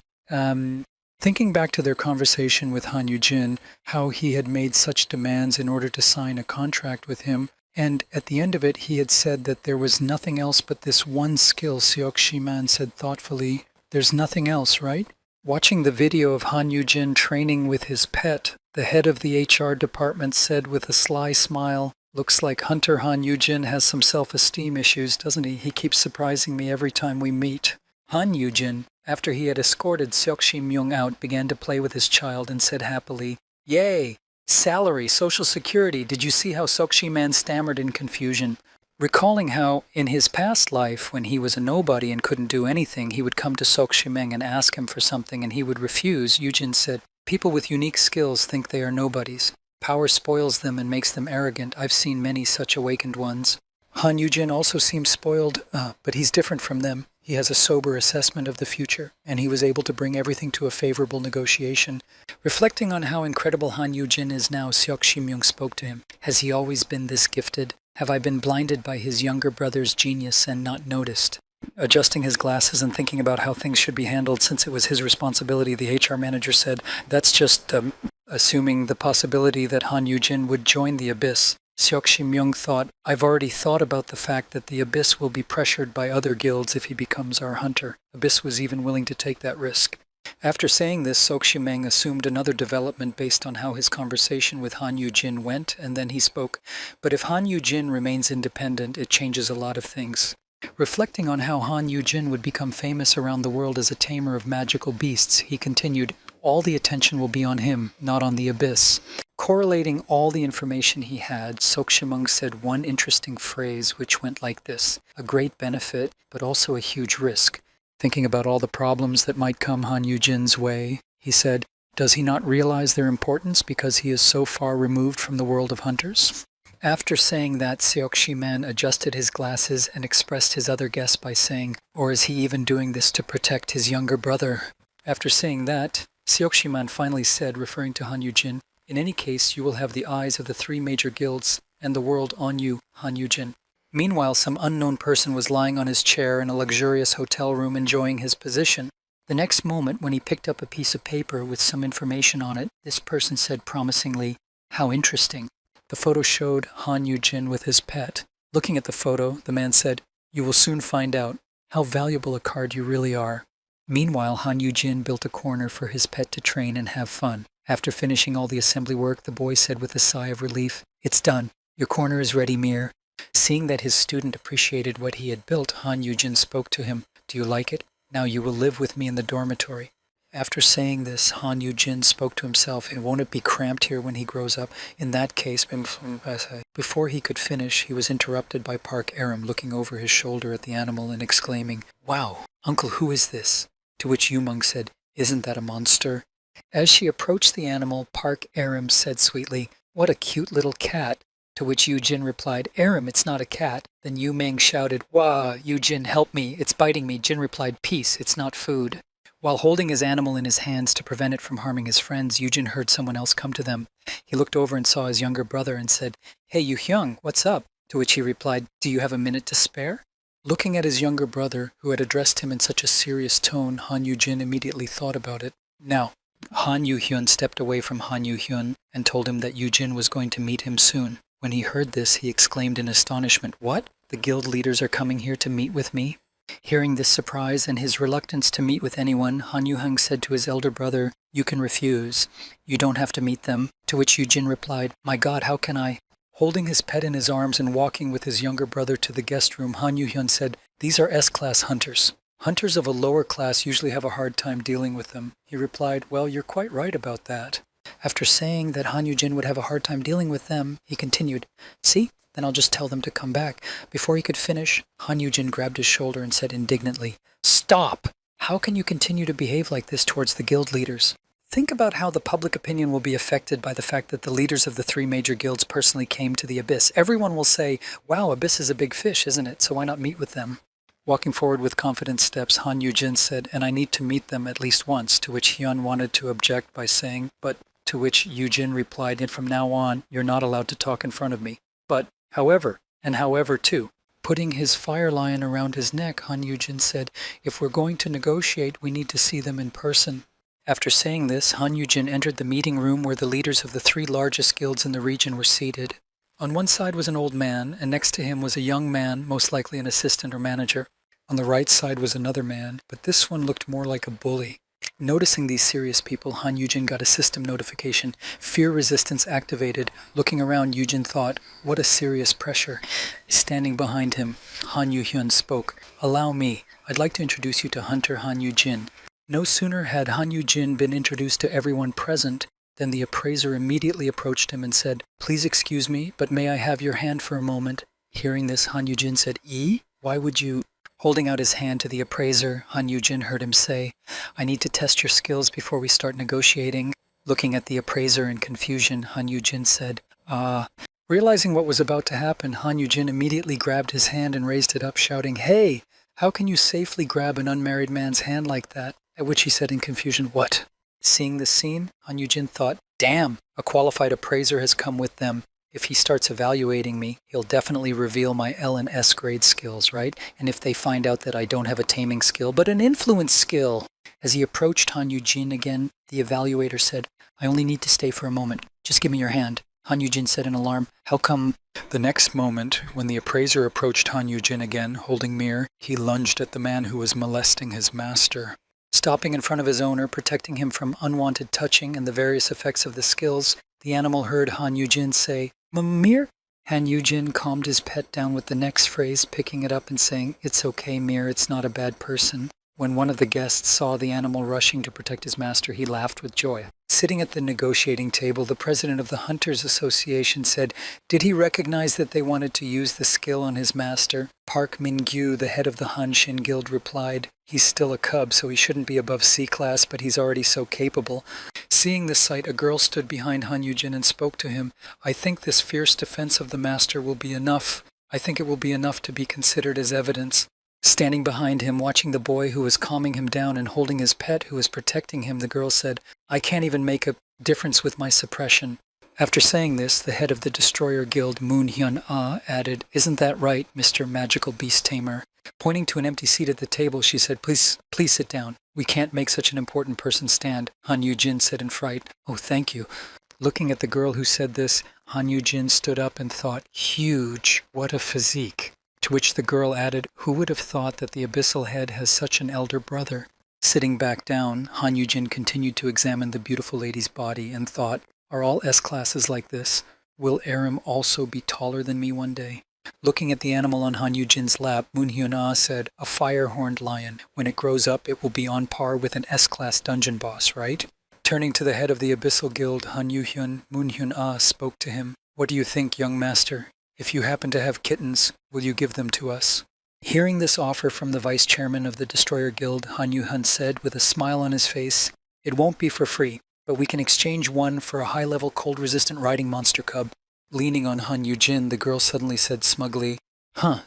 Thinking back to their conversation with Han Yu-jin, how he had made such demands in order to sign a contract with him, and at the end of it he had said that there was nothing else but this one skill, Seok-shi-man said thoughtfully, "There's nothing else, right?" Watching the video of Han Yu-jin training with his pet, the head of the HR department said with a sly smile, "Looks like Hunter Han Yu-jin has some self-esteem issues, doesn't he? He keeps surprising me every time we meet." Han Yu-jin, after he had escorted Seok-shi-myung out, began to play with his child and said happily, "Yay! Salary, Social Security, did you see how Seok-shi-man stammered in confusion?" Recalling how, in his past life, when he was a nobody and couldn't do anything, he would come to Seok-shi-myung and ask him for something and he would refuse, Yu-jin said, "People with unique skills think they are nobodies. Power spoils them and makes them arrogant. I've seen many such awakened ones." Han Yu-jin also seems spoiled, but he's different from them. He has a sober assessment of the future, and he was able to bring everything to a favorable negotiation. Reflecting on how incredible Han Yu-jin is now, Seok-shi-myung spoke to him. "Has he always been this gifted? Have I been blinded by his younger brother's genius and not noticed?" Adjusting his glasses and thinking about how things should be handled since it was his responsibility, the HR manager said, "That's just assuming the possibility that Han Yu-jin would join the Abyss." Seok-shi-myung thought, "I've already thought about the fact that the Abyss will be pressured by other guilds if he becomes our hunter." Abyss was even willing to take that risk. After saying this, Seok-shi-myung assumed another development based on how his conversation with Han Yu-jin went, and then he spoke, "But if Han Yu-jin remains independent, it changes a lot of things." Reflecting on how Han Yu-jin would become famous around the world as a tamer of magical beasts, he continued, "All the attention will be on him, not on the Abyss." Correlating all the information he had, Seok-shi-myung said one interesting phrase which went like this: "A great benefit, but also a huge risk." Thinking about all the problems that might come Han Yu-jin's way, he said, "Does he not realize their importance because he is so far removed from the world of hunters?" After saying that, Seok-shi-man adjusted his glasses and expressed his other guess by saying, "Or is he even doing this to protect his younger brother?" After saying that, Seok-shi-man finally said, referring to Han Yu-jin, "In any case, you will have the eyes of the 3 major guilds and the world on you, Han Yu-jin." Meanwhile, some unknown person was lying on his chair in a luxurious hotel room enjoying his position. The next moment, when he picked up a piece of paper with some information on it, this person said promisingly, "How interesting." The photo showed Han Yu-jin with his pet. Looking at the photo, the man said, "You will soon find out how valuable a card you really are." Meanwhile, Han Yu-jin built a corner for his pet to train and have fun. After finishing all the assembly work, the boy said with a sigh of relief, "It's done. Your corner is ready, Mir." Seeing that his student appreciated what he had built, Han Yu-jin spoke to him, "Do you like it? Now you will live with me in the dormitory." After saying this, Han Yu-jin spoke to himself, "Won't it be cramped here when he grows up? In that case..." Before he could finish, he was interrupted by Park Aram looking over his shoulder at the animal and exclaiming, "Wow, Uncle, who is this?" To which Yumong said, "Isn't that a monster?" As she approached the animal, Park Aram said sweetly, "What a cute little cat." To which Yu-jin replied, "Aram, it's not a cat." Then Yu-ming shouted, "Wah, Yu-jin, help me, it's biting me." Jin replied, "Peace, it's not food." While holding his animal in his hands to prevent it from harming his friends, Yu-jin heard someone else come to them. He looked over and saw his younger brother and said, "Hey, Yu-hyung, what's up?" To which he replied, "Do you have a minute to spare?" Looking at his younger brother, who had addressed him in such a serious tone, Han Yu-jin immediately thought about it. Now, Han Yu-hyun stepped away from Han Yu-hyun and told him that Yu-jin was going to meet him soon. When he heard this, he exclaimed in astonishment, "What? The guild leaders are coming here to meet with me?" Hearing this surprise and his reluctance to meet with anyone, Han Yu-hyung said to his elder brother, "You can refuse. You don't have to meet them." To which Yu-jin replied, "My God, how can I?" Holding his pet in his arms and walking with his younger brother to the guest room, Han Yu-hyun said, "These are S-class hunters. Hunters of a lower class usually have a hard time dealing with them." He replied, "Well, you're quite right about that." After saying that Han Yu-jin would have a hard time dealing with them, he continued, "See? Then I'll just tell them to come back." Before he could finish, Han Yu-jin grabbed his shoulder and said indignantly, "Stop! How can you continue to behave like this towards the guild leaders? Think about how the public opinion will be affected by the fact that the leaders of the three major guilds personally came to the Abyss. Everyone will say, wow, Abyss is a big fish, isn't it? So why not meet with them? Walking forward with confident steps, Han Yujin said, and I need to meet them at least once, to which Hyun wanted to object by saying, but to which Yujin replied, and from now on, you're not allowed to talk in front of me. But, however, and however too. Putting his fire lion around his neck, Han Yujin said, if we're going to negotiate, we need to see them in person. After saying this, Han Yujin entered the meeting room where the leaders of the three largest guilds in the region were seated. On one side was an old man, and next to him was a young man, most likely an assistant or manager. On the right side was another man, but this one looked more like a bully. Noticing these serious people, Han Yujin got a system notification. Fear resistance activated. Looking around, Yujin thought, what a serious pressure. Standing behind him, Han Yu-hyun spoke. Allow me. I'd like to introduce you to Hunter Han Yujin. No sooner had Han Yujin been introduced to everyone present than the appraiser immediately approached him and said, please excuse me, but may I have your hand for a moment? Hearing this, Han Yujin said, Why would you... Holding out his hand to the appraiser, Han Yujin heard him say, I need to test your skills before we start negotiating. Looking at the appraiser in confusion, Han Yujin said, Realizing what was about to happen, Han Yujin immediately grabbed his hand and raised it up, shouting, Hey, how can you safely grab an unmarried man's hand like that? At which he said in confusion, What? Seeing this scene, Han Yujin thought, Damn, a qualified appraiser has come with them. If he starts evaluating me, he'll definitely reveal my L and S grade skills, right? And if they find out that I don't have a taming skill, but an influence skill. As he approached Han Yujin again, the evaluator said, I only need to stay for a moment. Just give me your hand. Han Yujin said in alarm, How come? The next moment, when the appraiser approached Han Yujin again, holding mirror, he lunged at the man who was molesting his master. Stopping in front of his owner, protecting him from unwanted touching and the various effects of the skills, the animal heard Han Yujin say, Mir? Han Yujin calmed his pet down with the next phrase, picking it up and saying, It's okay, Mir, it's not a bad person. When one of the guests saw the animal rushing to protect his master, he laughed with joy. Sitting at the negotiating table, the president of the Hunters Association said, Did he recognize that they wanted to use the skill on his master? Park Min-gyu, the head of the Han Shin Guild, replied, He's still a cub, so he shouldn't be above C-class, but he's already so capable. Seeing this sight, a girl stood behind Han Yujin and spoke to him. I think this fierce defense of the master will be enough. I think it will be enough to be considered as evidence. Standing behind him, watching the boy who was calming him down and holding his pet who was protecting him, the girl said, I can't even make a difference with my suppression. After saying this, the head of the Destroyer Guild, Moon Hyun-ah, added, Isn't that right, Mr. Magical Beast Tamer? Pointing to an empty seat at the table, she said, Please sit down. We can't make such an important person stand, Han Yujin said in fright. Oh, thank you. Looking at the girl who said this, Han Yujin stood up and thought, Huge, what a physique. To which the girl added, Who would have thought that the abyssal head has such an elder brother? Sitting back down, Han Yujin continued to examine the beautiful lady's body and thought, Are all S-classes like this? Will Aram also be taller than me one day? Looking at the animal on Han Yujin's lap, Moon Hyun-ah said, A fire-horned lion. When it grows up, it will be on par with an S-class dungeon boss, right? Turning to the head of the Abyssal Guild, Han Yu-hyun, Moon Hyun-ah spoke to him. What do you think, young master? If you happen to have kittens, will you give them to us? Hearing this offer from the vice chairman of the Destroyer Guild, Han Yu-hyun said with a smile on his face, It won't be for free, but we can exchange one for a high-level cold-resistant riding monster cub. Leaning on Han Yujin, the girl suddenly said smugly,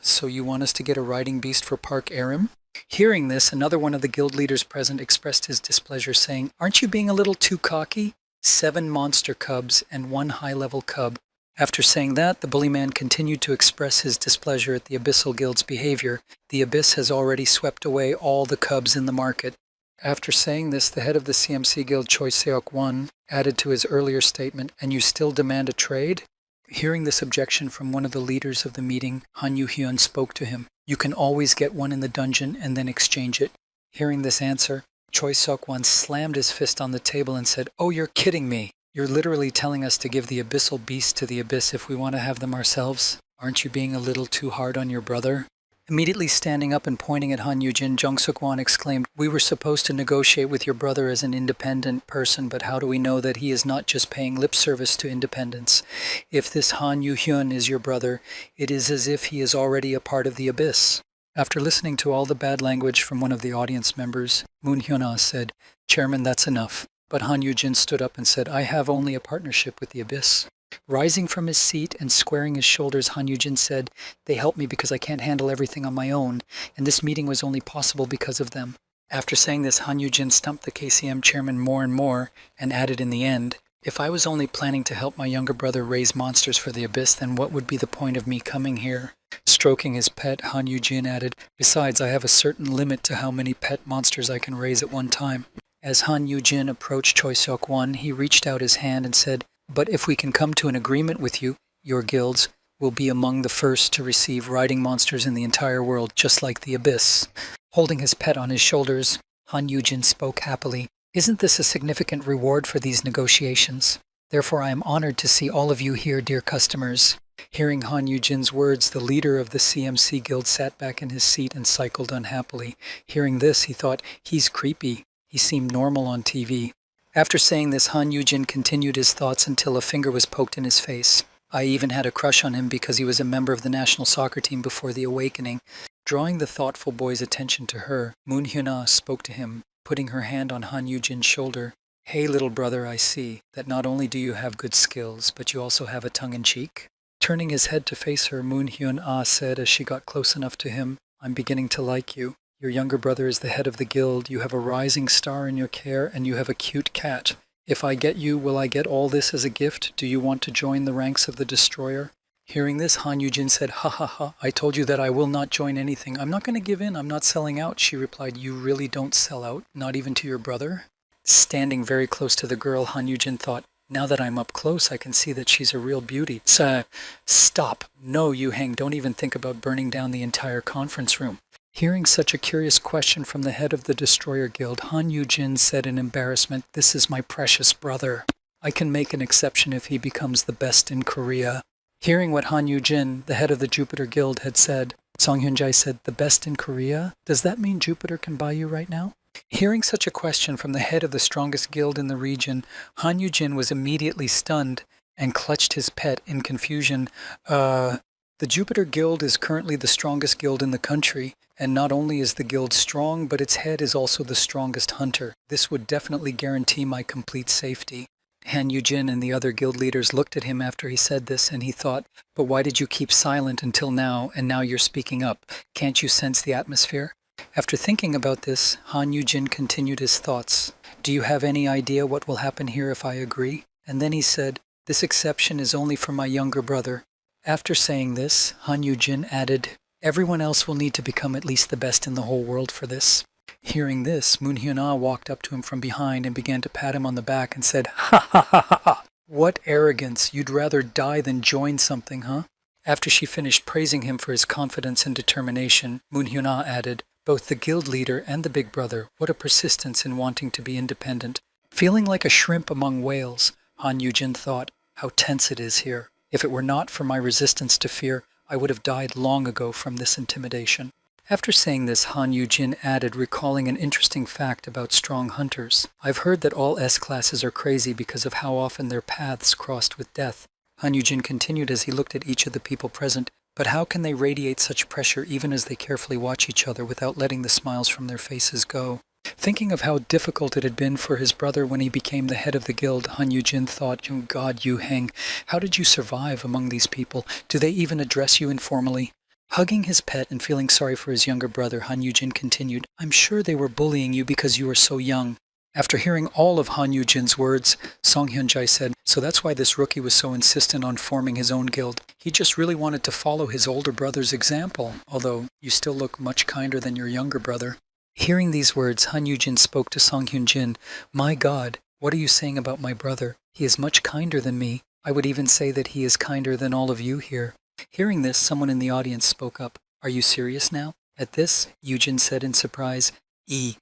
So you want us to get a riding beast for Park Aram? Hearing this, another one of the guild leaders present expressed his displeasure, saying, Aren't you being a little too cocky? 7 monster cubs and 1 high-level cub. After saying that, the bully man continued to express his displeasure at the Abyssal Guild's behavior. The Abyss has already swept away all the cubs in the market. After saying this, the head of the CMC Guild, Choi Seok-won, added to his earlier statement, And you still demand a trade? Hearing this objection from one of the leaders of the meeting, Han Yu-hyun spoke to him. You can always get one in the dungeon and then exchange it. Hearing this answer, Choi Seok-won slammed his fist on the table and said, Oh, you're kidding me. You're literally telling us to give the abyssal beasts to the abyss if we want to have them ourselves? Aren't you being a little too hard on your brother? Immediately standing up and pointing at Han Yujin, Jung Suk-won exclaimed, We were supposed to negotiate with your brother as an independent person, but how do we know that he is not just paying lip service to independence? If this Han Yu-hyun is your brother, it is as if he is already a part of the abyss. After listening to all the bad language from one of the audience members, Moon Hyun-ah said, Chairman, that's enough. But Han Yujin stood up and said, I have only a partnership with the Abyss. Rising from his seat and squaring his shoulders, Han Yujin said, they help me because I can't handle everything on my own, and this meeting was only possible because of them. After saying this, Han Yujin stumped the KCM chairman more and more, and added in the end, if I was only planning to help my younger brother raise monsters for the Abyss, then what would be the point of me coming here? Stroking his pet, Han Yujin added, besides, I have a certain limit to how many pet monsters I can raise at one time. As Han Yujin approached Choi Seok-won, he reached out his hand and said, but if we can come to an agreement with you, your guilds will be among the first to receive riding monsters in the entire world, just like the Abyss. Holding his pet on his shoulders, Han Yujin spoke happily. Isn't this a significant reward for these negotiations? Therefore, I am honored to see all of you here, dear customers. Hearing Han Yujin's words, the leader of the CMC guild sat back in his seat and cycled unhappily. Hearing this, he thought, he's creepy. He seemed normal on TV. After saying this, Han Yujin continued his thoughts until a finger was poked in his face. I even had a crush on him because he was a member of the national soccer team before the awakening. Drawing the thoughtful boy's attention to her, Moon Hyun-ah spoke to him, putting her hand on Han Yujin's shoulder. Hey, little brother, I see that not only do you have good skills, but you also have a tongue-in-cheek. Turning his head to face her, Moon Hyun-ah said as she got close enough to him, I'm beginning to like you. Your younger brother is the head of the guild, you have a rising star in your care, and you have a cute cat. If I get you, will I get all this as a gift? Do you want to join the ranks of the Destroyer? Hearing this, Han Yujin said, ha ha ha, I told you that I will not join anything. I'm not going to give in, I'm not selling out. She replied, you really don't sell out, not even to your brother? Standing very close to the girl, Han Yujin thought, now that I'm up close, I can see that she's a real beauty. Stop. No, Yu Heng, don't even think about burning down the entire conference room. Hearing such a curious question from the head of the Destroyer Guild, Han Yujin said in embarrassment, this is my precious brother. I can make an exception if he becomes the best in Korea. Hearing what Han Yujin, the head of the Jupiter Guild, had said, Song Hyun-jae said, the best in Korea? Does that mean Jupiter can buy you right now? Hearing such a question from the head of the strongest guild in the region, Han Yujin was immediately stunned and clutched his pet in confusion. The Jupiter Guild is currently the strongest guild in the country, and not only is the guild strong, but its head is also the strongest hunter. This would definitely guarantee my complete safety. Han Yujin and the other guild leaders looked at him after he said this, and he thought, but why did you keep silent until now, and now you're speaking up? Can't you sense the atmosphere? After thinking about this, Han Yujin continued his thoughts. Do you have any idea what will happen here if I agree? And then he said, this exception is only for my younger brother. After saying this, Han Yujin added, everyone else will need to become at least the best in the whole world for this. Hearing this, Moon Hyun-ah walked up to him from behind and began to pat him on the back and said, ha ha ha ha ha! What arrogance! You'd rather die than join something, huh? After she finished praising him for his confidence and determination, Moon Hyun-ah added, both the guild leader and the big brother, what a persistence in wanting to be independent. Feeling like a shrimp among whales, Han Yujin thought, how tense it is here. If it were not for my resistance to fear, I would have died long ago from this intimidation. After saying this, Han Yujin added, recalling an interesting fact about strong hunters. I've heard that all S-classes are crazy because of how often their paths crossed with death. Han Yujin continued as he looked at each of the people present, but how can they radiate such pressure even as they carefully watch each other without letting the smiles from their faces go? Thinking of how difficult it had been for his brother when he became the head of the guild, Han Yujin thought, oh God, Yu Heng, how did you survive among these people? Do they even address you informally? Hugging his pet and feeling sorry for his younger brother, Han Yujin continued, I'm sure they were bullying you because you were so young. After hearing all of Han Yujin's words, Song Hyun-jae said, so that's why this rookie was so insistent on forming his own guild. He just really wanted to follow his older brother's example, although you still look much kinder than your younger brother. Hearing these words, Han Yujin spoke to Song Hyun-jin, my God, what are you saying about my brother? He is much kinder than me. I would even say that he is kinder than all of you here. Hearing this, someone in the audience spoke up, are you serious now? At this, Yujin said in surprise, E?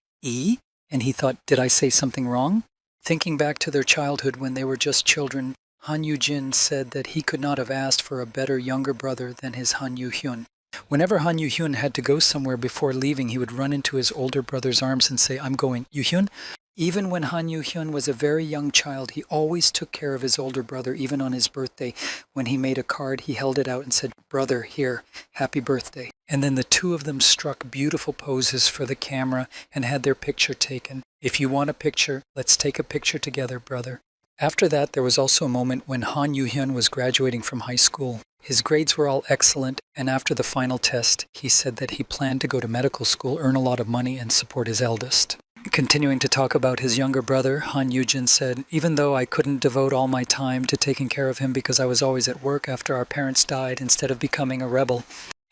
And he thought, did I say something wrong? Thinking back to their childhood when they were just children, Han Yujin said that he could not have asked for a better younger brother than his Han Yu-hyun. Whenever Han Yu-hyun had to go somewhere before leaving, he would run into his older brother's arms and say, I'm going. Yu-hyun? Even when Han Yu-hyun was a very young child, he always took care of his older brother, even on his birthday. When he made a card, he held it out and said, brother, here, happy birthday. And then the two of them struck beautiful poses for the camera and had their picture taken. If you want a picture, let's take a picture together, brother. After that, there was also a moment when Han Yu-hyun was graduating from high school. His grades were all excellent, and after the final test, he said that he planned to go to medical school, earn a lot of money, and support his eldest. Continuing to talk about his younger brother, Han Yu-jin said, even though I couldn't devote all my time to taking care of him because I was always at work after our parents died instead of becoming a rebel.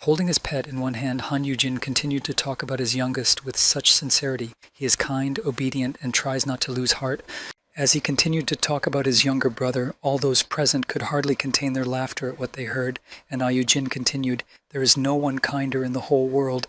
Holding his pet in one hand, Han Yu-jin continued to talk about his youngest with such sincerity. He is kind, obedient, and tries not to lose heart. As he continued to talk about his younger brother, all those present could hardly contain their laughter at what they heard, and Ah Yu-jin continued, there is no one kinder in the whole world.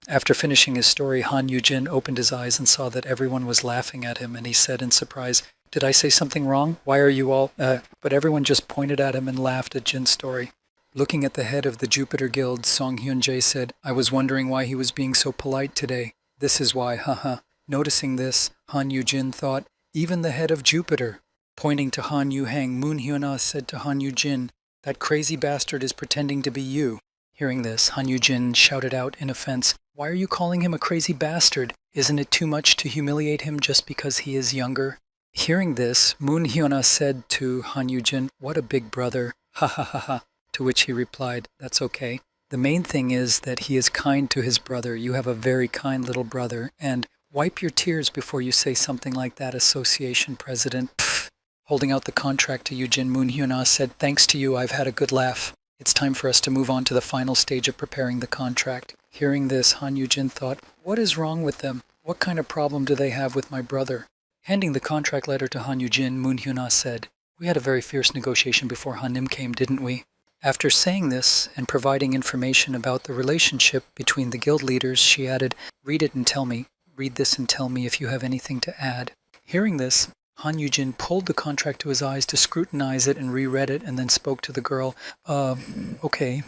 After finishing his story, Han Yu-jin opened his eyes and saw that everyone was laughing at him, and he said in surprise, did I say something wrong? Why are you all... But everyone just pointed at him and laughed at Jin's story. Looking at the head of the Jupiter Guild, Song Hyun-jae said, I was wondering why he was being so polite today. This is why, haha. Noticing this, Han Yu-jin thought, even the head of Jupiter. Pointing to Han Yu-hang, Moon Hyun-ah said to Han Yu-jin, that crazy bastard is pretending to be you. Hearing this, Han Yu-jin shouted out in offense, why are you calling him a crazy bastard? Isn't it too much to humiliate him just because he is younger? Hearing this, Moon Hyun-ah said to Han Yu-jin, what a big brother, ha ha ha ha. To which he replied, that's okay. The main thing is that he is kind to his brother. You have a very kind little brother, and wipe your tears before you say something like that, association president. Pfft. Holding out the contract to Yu-jin, Moon Hyun-ah said, thanks to you, I've had a good laugh. It's time for us to move on to the final stage of preparing the contract. Hearing this, Han Yu-jin thought, what is wrong with them? What kind of problem do they have with my brother? Handing the contract letter to Han Yu-jin, Moon Hyun-ah said, we had a very fierce negotiation before Han Nim came, didn't we? After saying this and providing information about the relationship between the guild leaders, she added, read it and tell me. Read this and tell me if you have anything to add. Hearing this, Han Yu-jin pulled the contract to his eyes to scrutinize it and reread it and then spoke to the girl. Okay.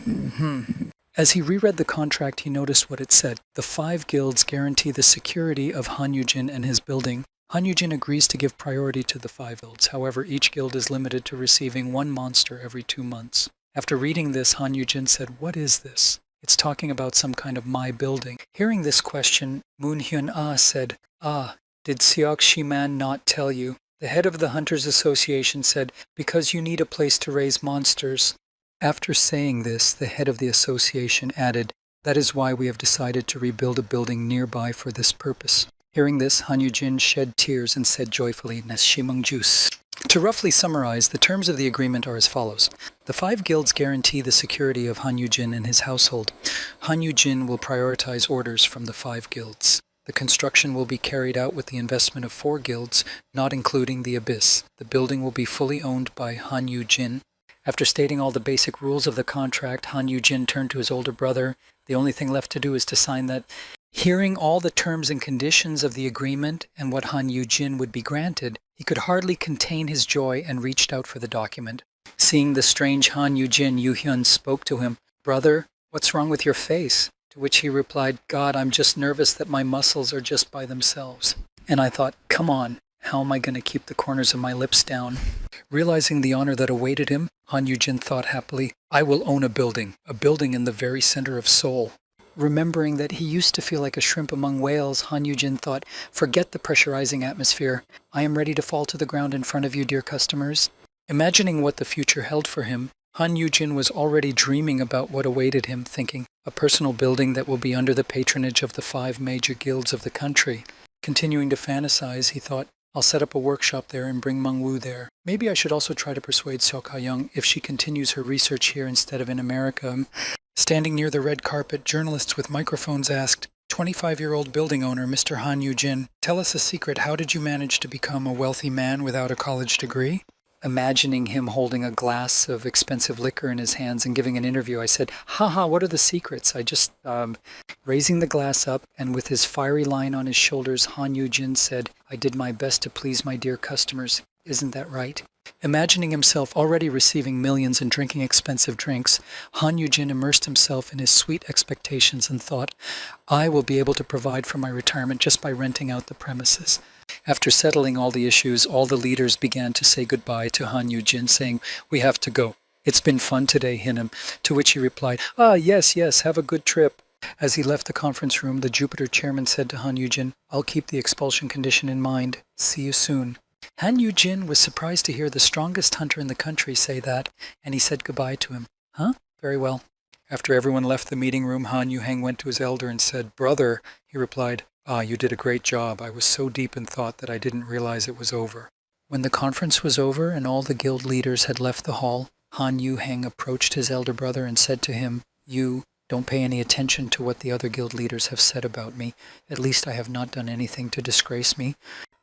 As he reread the contract, he noticed what it said. The 5 guilds guarantee the security of Han Yu-jin and his building. Han Yu-jin agrees to give priority to the 5 guilds. However, each guild is limited to receiving 1 monster every 2 months. After reading this, Han Yu-jin said, what is this? It's talking about some kind of my building. Hearing this question, Moon Hyun-ah said, did Seok Shiman not tell you? The head of the Hunters Association said, because you need a place to raise monsters. After saying this, the head of the association added, that is why we have decided to rebuild a building nearby for this purpose. Hearing this, Han Yu-jin shed tears and said joyfully, Nashimang juice. To roughly summarize, the terms of the agreement are as follows. The 5 guilds guarantee the security of Han Yu-jin and his household. Han Yu-jin will prioritize orders from the 5 guilds. The construction will be carried out with the investment of 4 guilds, not including the Abyss. The building will be fully owned by Han Yu-jin. After stating all the basic rules of the contract, Han Yu-jin turned to his older brother. The only thing left to do is to sign that. Hearing all the terms and conditions of the agreement and what Han Yu-jin would be granted, he could hardly contain his joy and reached out for the document. Seeing the strange Han Yu-jin, Yu-hyun spoke to him, brother, what's wrong with your face? To which he replied, God, I'm just nervous that my muscles are just by themselves. And I thought, come on, how am I going to keep the corners of my lips down? Realizing the honor that awaited him, Han Yu-jin thought happily, I will own a building in the very center of Seoul. Remembering that he used to feel like a shrimp among whales, Han Yu-jin thought, forget the pressurizing atmosphere. I am ready to fall to the ground in front of you, dear customers. Imagining what the future held for him, Han Yu-jin was already dreaming about what awaited him, thinking, a personal building that will be under the patronage of the 5 major guilds of the country. Continuing to fantasize, he thought, I'll set up a workshop there and bring Meng-woo there. Maybe I should also try to persuade Seok Ha-young if she continues her research here instead of in America. Standing near the red carpet, journalists with microphones asked, 25-year-old building owner Mr. Han Yu-jin, tell us a secret. How did you manage to become a wealthy man without a college degree? Imagining him holding a glass of expensive liquor in his hands and giving an interview, I said, haha, what are the secrets? I just, raising the glass up, and with his fiery line on his shoulders, Han Yu-jin said, I did my best to please my dear customers. Isn't that right? Imagining himself already receiving millions and drinking expensive drinks, Han Yu-jin immersed himself in his sweet expectations and thought, I will be able to provide for my retirement just by renting out the premises. After settling all the issues, all the leaders began to say goodbye to Han Yu-jin, saying, we have to go. It's been fun today, Hinam. To which he replied, yes, have a good trip. As he left the conference room, the Jupiter chairman said to Han Yujin, "I'll keep the expulsion condition in mind. See you soon." Han Yujin was surprised to hear the strongest hunter in the country say that, and he said goodbye to him. "Huh? Very well." After everyone left the meeting room, Han Yuheng went to his elder and said, "Brother," he replied, "you did a great job. I was so deep in thought that I didn't realize it was over." When the conference was over and all the guild leaders had left the hall, Han Yuheng approached his elder brother and said to him, "You don't pay any attention to what the other guild leaders have said about me. At least I have not done anything to disgrace me."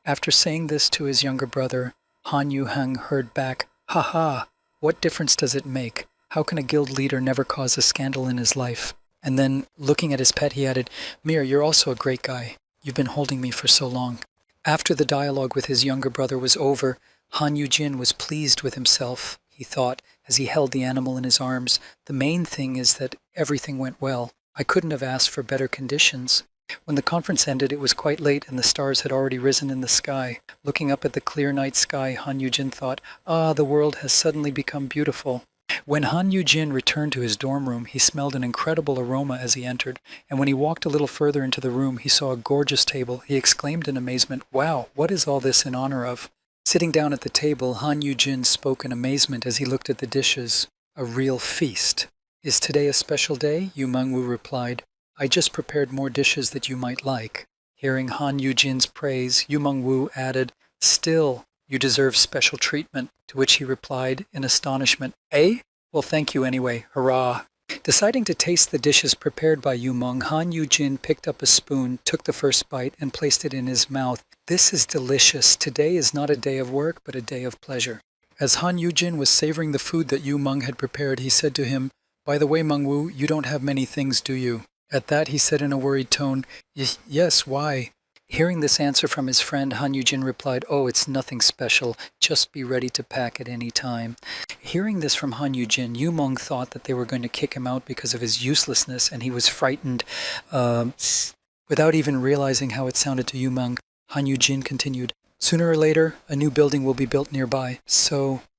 After saying this to his younger brother, Han Yuheng heard back, "Ha ha! What difference does it make? How can a guild leader never cause a scandal in his life?" And then, looking at his pet, he added, "Mir, you're also a great guy. You've been holding me for so long." After the dialogue with his younger brother was over, Han Yujin was pleased with himself. He thought, as he held the animal in his arms, "The main thing is that everything went well. I couldn't have asked for better conditions." When the conference ended, it was quite late and the stars had already risen in the sky. Looking up at the clear night sky, Han Yujin thought, the world has suddenly become beautiful." When Han Yujin returned to his dorm room, he smelled an incredible aroma as he entered, and when he walked a little further into the room, he saw a gorgeous table. He exclaimed in amazement, "Wow, what is all this in honor of?" Sitting down at the table, Han Yujin spoke in amazement as he looked at the dishes. "A real feast. Is today a special day?" Yu Mengwu replied. "I just prepared more dishes that you might like." Hearing Han Yujin's praise, Yu Mengwu added, "Still, you deserve special treatment," to which he replied in astonishment, "Eh? Well, thank you anyway. Hurrah!" Deciding to taste the dishes prepared by Yu Meng, Han Yujin picked up a spoon, took the first bite, and placed it in his mouth. "This is delicious. Today is not a day of work, but a day of pleasure." As Han Yujin was savoring the food that Yu Meng had prepared, he said to him, "By the way, Mengwu, you don't have many things, do you?" At that, he said in a worried tone, "Yes, why?" Hearing this answer from his friend, Han Yujin replied, "Oh, it's nothing special. Just be ready to pack at any time." Hearing this from Han Yujin, Yu Meng thought that they were going to kick him out because of his uselessness, and he was frightened. Without even realizing how it sounded to Yu Meng, Han Yujin continued, "Sooner or later, a new building will be built nearby.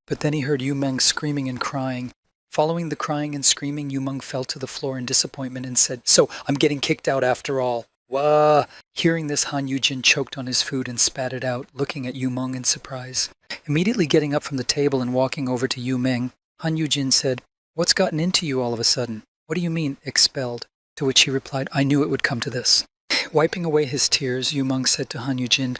But then he heard Yu Meng screaming and crying. Following the crying and screaming, Yu Meng fell to the floor in disappointment and said, "So I'm getting kicked out after all. Wah!" Hearing this, Han Yujin choked on his food and spat it out, looking at Yu Meng in surprise. Immediately getting up from the table and walking over to Yu Meng, Han Yujin said, "What's gotten into you all of a sudden? What do you mean, expelled?" To which he replied, "I knew it would come to this." Wiping away his tears, Yu Meng said to Han Yujin,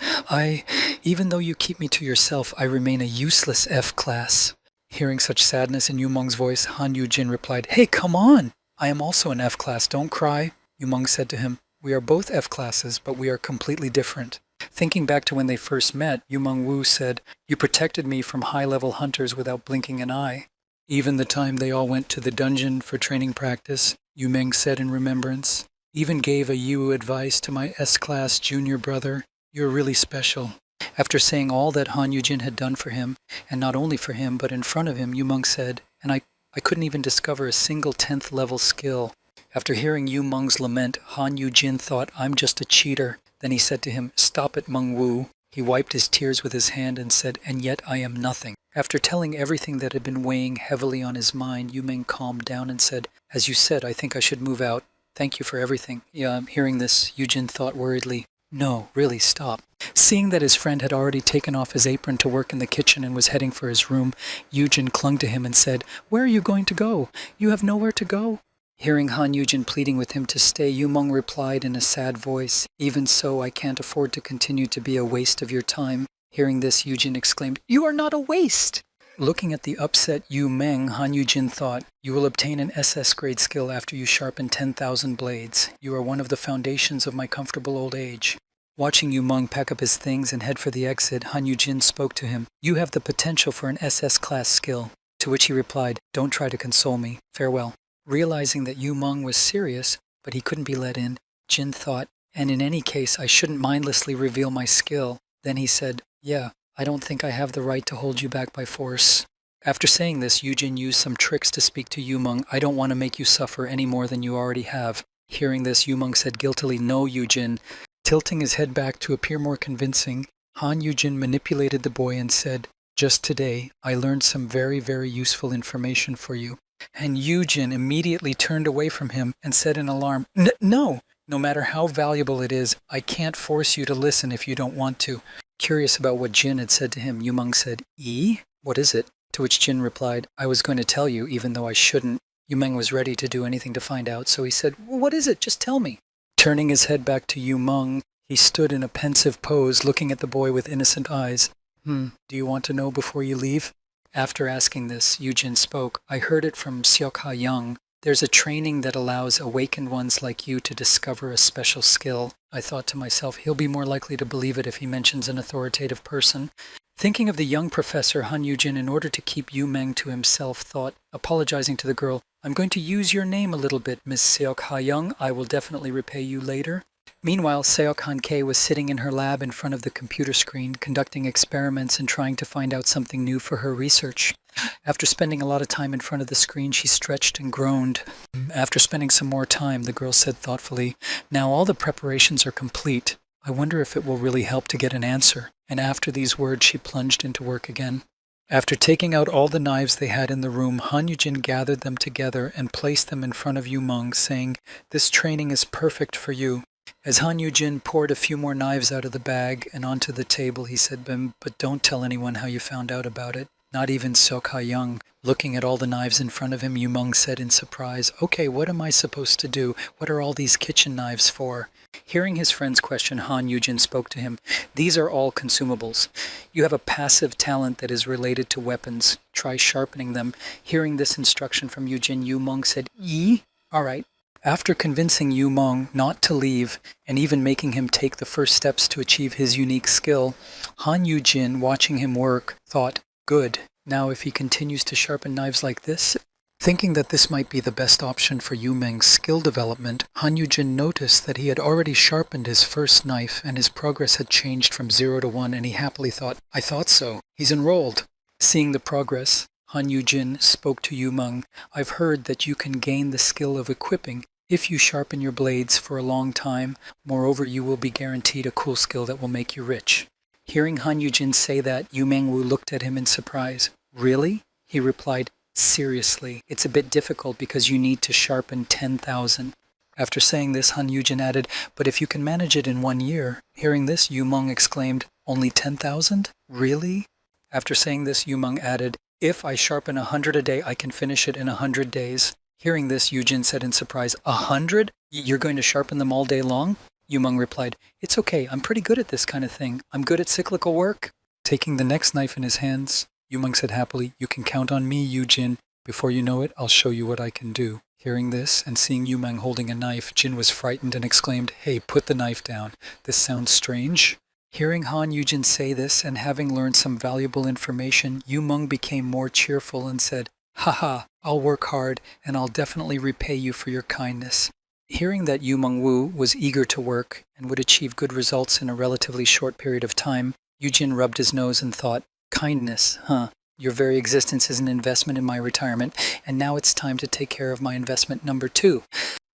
Even though you keep me to yourself, I remain a useless F-class." Hearing such sadness in Yu Meng's voice, Han Yujin replied, "Hey, come on! I am also an F-class, don't cry." Yu Meng said to him, "We are both F-classes, but we are completely different." Thinking back to when they first met, Yu Mengwu said, "You protected me from high-level hunters without blinking an eye." Even the time they all went to the dungeon for training practice, Yu Meng said in remembrance, "Even gave a Yu advice to my S-class junior brother. You're really special." After saying all that Han Yujin had done for him, and not only for him, but in front of him, Yu Meng said, "And I couldn't even discover a single 10th level skill." After hearing Yu Meng's lament, Han Yujin thought, "I'm just a cheater." Then he said to him, "Stop it, Mengwu." He wiped his tears with his hand and said, "And yet I am nothing." After telling everything that had been weighing heavily on his mind, Yu Meng calmed down and said, "As you said, I think I should move out. Thank you for everything." Hearing this, Yujin thought worriedly, "No, really, stop." Seeing that his friend had already taken off his apron to work in the kitchen and was heading for his room, Yujin clung to him and said, "Where are you going to go? You have nowhere to go." Hearing Han Yujin pleading with him to stay, Yu Meng replied in a sad voice, "Even so, I can't afford to continue to be a waste of your time." Hearing this, Yujin exclaimed, "You are not a waste!" Looking at the upset Yu Meng, Han Yujin thought, "You will obtain an SS grade skill after you sharpen 10,000 blades. You are one of the foundations of my comfortable old age." Watching Yu Meng pack up his things and head for the exit, Han Yujin spoke to him, "You have the potential for an SS class skill." To which he replied, "Don't try to console me. Farewell." Realizing that Yu Meng was serious, but he couldn't be let in, Jin thought, "And in any case, I shouldn't mindlessly reveal my skill." Then he said, "Yeah, I don't think I have the right to hold you back by force." After saying this, Yujin used some tricks to speak to Yu Meng. "I don't want to make you suffer any more than you already have." Hearing this, Yu Meng said guiltily, "No, Yujin." Tilting his head back to appear more convincing, Han Yujin manipulated the boy and said, "Just today, I learned some very, very useful information for you. And Yujin immediately turned away from him and said in alarm, no matter how valuable it is, I can't force you to listen if you don't want to. Curious about what Jin had said to him, Yumeng said, What is it? To which Jin replied, I was going to tell you, even though I shouldn't. Yumeng was ready to do anything to find out, so he said, what is it? Just tell me. Turning his head back to Yumeng, he stood in a pensive pose, looking at the boy with innocent eyes. Do you want to know before you leave? After asking this, Yujin spoke. I heard it from Seok Young. There's a training that allows awakened ones like you to discover a special skill. I thought to myself, he'll be more likely to believe it if he mentions an authoritative person. Thinking of the young professor, Han Yujin, in order to keep Yumeng to himself, thought, apologizing to the girl, I'm going to use your name a little bit, Miss Seok Ha-young. I will definitely repay you later. Meanwhile, Seok Han-kei was sitting in her lab in front of the computer screen, conducting experiments and trying to find out something new for her research. After spending a lot of time in front of the screen, she stretched and groaned. After spending some more time, the girl said thoughtfully, Now all the preparations are complete. I wonder if it will really help to get an answer. And after these words, she plunged into work again. After taking out all the knives they had in the room, Han Yujin gathered them together and placed them in front of Yumeng, saying, This training is perfect for you. As Han Yujin poured a few more knives out of the bag and onto the table, he said, But don't tell anyone how you found out about it. Not even Seok Ha-young. Looking at all the knives in front of him, Yumeng said in surprise, Okay, what am I supposed to do? What are all these kitchen knives for? Hearing his friend's question, Han Yujin spoke to him. These are all consumables. You have a passive talent that is related to weapons. Try sharpening them. Hearing this instruction from Yujin, Yumeng said, All right. After convincing Yumeng not to leave, and even making him take the first steps to achieve his unique skill, Han Yujin, watching him work, thought, Good. Now if he continues to sharpen knives like this... Thinking that this might be the best option for Yumeng's skill development, Han Yujin noticed that he had already sharpened his first knife and his progress had changed from 0 to 1, and he happily thought, I thought so. He's enrolled. Seeing the progress, Han Yujin spoke to Yumeng. I've heard that you can gain the skill of equipping if you sharpen your blades for a long time. Moreover, you will be guaranteed a cool skill that will make you rich. Hearing Han Yujin say that, Yumeng Wu looked at him in surprise. Really? He replied, Seriously, it's a bit difficult because you need to sharpen 10,000. After saying this, Han Yujin added, But if you can manage it in 1 year. Hearing this, Yumeng exclaimed, Only 10,000? Really? After saying this, Yumeng added, If I sharpen 100 a day, I can finish it in 100 days. Hearing this, Yujin said in surprise, 100? You're going to sharpen them all day long? Yumeng replied, It's okay, I'm pretty good at this kind of thing. I'm good at cyclical work. Taking the next knife in his hands, Yumeng said happily, You can count on me, Yujin. Before you know it, I'll show you what I can do. Hearing this, and seeing Yumeng holding a knife, Jin was frightened and exclaimed, Hey, put the knife down. This sounds strange. Hearing Han Yujin say this, and having learned some valuable information, Yumeng became more cheerful and said, Haha, I'll work hard, and I'll definitely repay you for your kindness. Hearing that Yumeng Wu was eager to work, and would achieve good results in a relatively short period of time, Yujin rubbed his nose and thought, Kindness, huh? Your very existence is an investment in my retirement, and now it's time to take care of my investment number 2.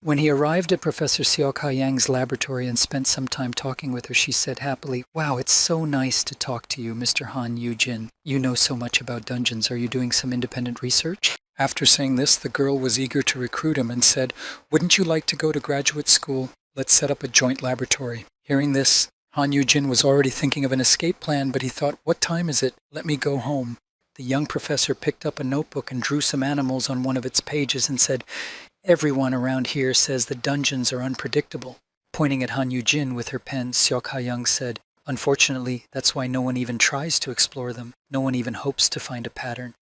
When he arrived at Professor Seok Ha-young's laboratory and spent some time talking with her, she said happily, Wow, it's so nice to talk to you, Mr. Han Yujin. You know so much about dungeons. Are you doing some independent research? After saying this, the girl was eager to recruit him and said, Wouldn't you like to go to graduate school? Let's set up a joint laboratory. Hearing this, Han Yujin was already thinking of an escape plan, but he thought, What time is it? Let me go home. The young professor picked up a notebook and drew some animals on one of its pages and said, Everyone around here says the dungeons are unpredictable. Pointing at Han Yujin with her pen, Seok Ha-young said, Unfortunately, that's why no one even tries to explore them. No one even hopes to find a pattern.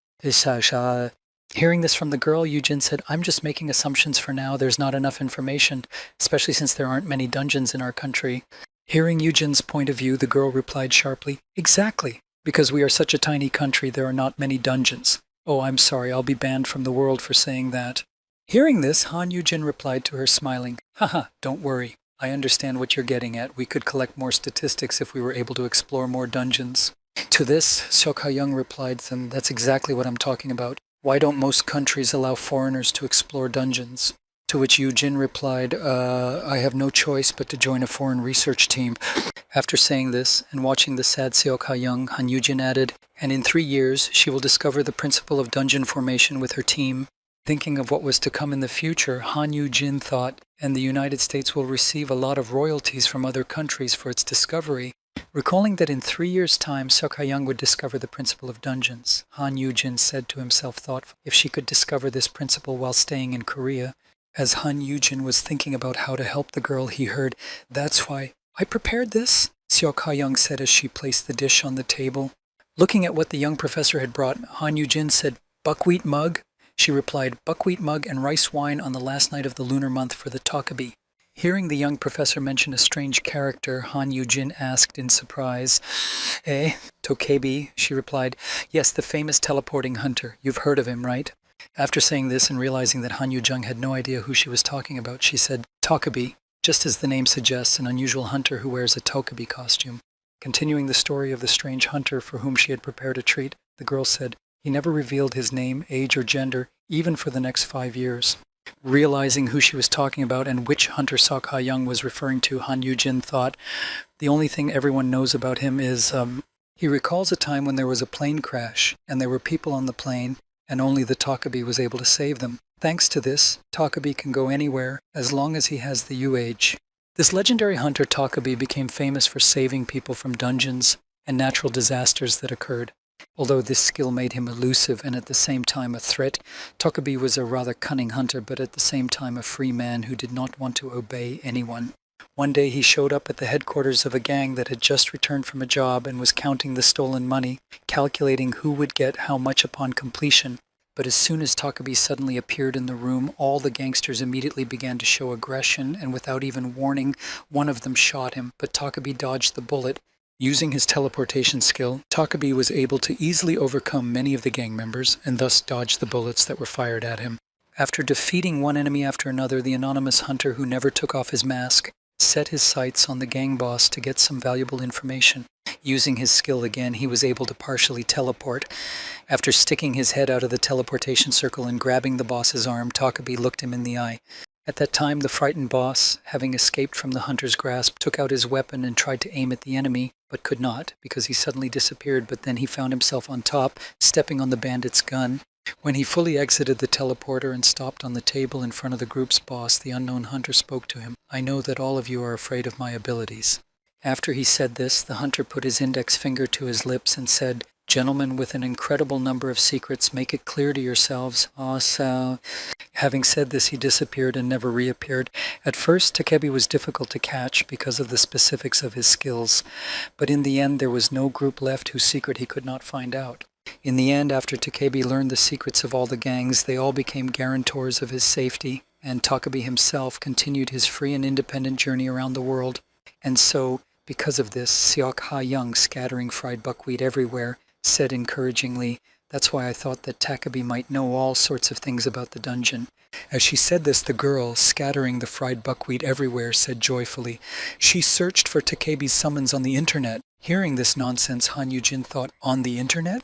Hearing this from the girl, Yujin said, I'm just making assumptions for now. There's not enough information, especially since there aren't many dungeons in our country. Hearing Yujin's point of view, the girl replied sharply, Exactly. Because we are such a tiny country, there are not many dungeons. Oh, I'm sorry, I'll be banned from the world for saying that. Hearing this, Han Yujin replied to her, smiling, Haha, don't worry. I understand what you're getting at. We could collect more statistics if we were able to explore more dungeons. To this, Seok Ha-young replied, Then that's exactly what I'm talking about. Why don't most countries allow foreigners to explore dungeons? To which Yujin replied, I have no choice but to join a foreign research team. After saying this, and watching the sad Seok Ha-young, Han Yujin added, And in 3 years, she will discover the principle of dungeon formation with her team. Thinking of what was to come in the future, Han Yu-jin thought, and the United States will receive a lot of royalties from other countries for its discovery. Recalling that in 3 years' time, Seok Ha-young would discover the principle of dungeons, Han Yu-jin said to himself thoughtfully, if she could discover this principle while staying in Korea. As Han Yu-jin was thinking about how to help the girl, he heard, "That's why I prepared this," Seok Ha-young said as she placed the dish on the table. Looking at what the young professor had brought, Han Yu-jin said, "Buckwheat mug?" She replied, "Buckwheat mug and rice wine on the last night of the lunar month for the Tokabi." Hearing the young professor mention a strange character, Han Yu-jin asked in surprise, Tokabi? She replied, "Yes, the famous teleporting hunter. You've heard of him, right?" After saying this and realizing that Han Yu-jung had no idea who she was talking about, she said, "Tokabi," just as the name suggests, an unusual hunter who wears a Tokabi costume. Continuing the story of the strange hunter for whom she had prepared a treat, the girl said, "He never revealed his name, age, or gender, even for the next 5 years." Realizing who she was talking about and which hunter Seok Ha-young was referring to, Han Yu-jin thought, the only thing everyone knows about him is, he recalls a time when there was a plane crash, and there were people on the plane, and only the Tokabi was able to save them. Thanks to this, Tokabi can go anywhere as long as he has the U-age. This legendary hunter Tokabi became famous for saving people from dungeons and natural disasters that occurred. Although this skill made him elusive and at the same time a threat, Tokabi was a rather cunning hunter, but at the same time a free man who did not want to obey anyone. One day he showed up at the headquarters of a gang that had just returned from a job and was counting the stolen money, calculating who would get how much upon completion. But as soon as Tokabi suddenly appeared in the room, all the gangsters immediately began to show aggression, and without even warning, one of them shot him, but Tokabi dodged the bullet. Using his teleportation skill, Tokabi was able to easily overcome many of the gang members and thus dodge the bullets that were fired at him. After defeating one enemy after another, the anonymous hunter who never took off his mask set his sights on the gang boss to get some valuable information. Using his skill again, he was able to partially teleport. After sticking his head out of the teleportation circle and grabbing the boss's arm, Tokabi looked him in the eye. At that time, the frightened boss, having escaped from the hunter's grasp, took out his weapon and tried to aim at the enemy, but could not, because he suddenly disappeared, but then he found himself on top, stepping on the bandit's gun. When he fully exited the teleporter and stopped on the table in front of the group's boss, the unknown hunter spoke to him. "I know that all of you are afraid of my abilities." After he said this, the hunter put his index finger to his lips and said, "Gentlemen with an incredible number of secrets, make it clear to yourselves." Also, having said this, he disappeared and never reappeared. At first, Takebi was difficult to catch because of the specifics of his skills, but in the end there was no group left whose secret he could not find out. In the end, after Takebi learned the secrets of all the gangs, they all became guarantors of his safety, and Tokabi himself continued his free and independent journey around the world. And so, because of this, Seok Ha-young, scattering fried buckwheat everywhere, said encouragingly, "That's why I thought that Takebi might know all sorts of things about the dungeon." As she said this, the girl, scattering the fried buckwheat everywhere, said joyfully, "She searched for Takebi's summons on the internet." Hearing this nonsense, Han Yu-jin thought, "On the internet?"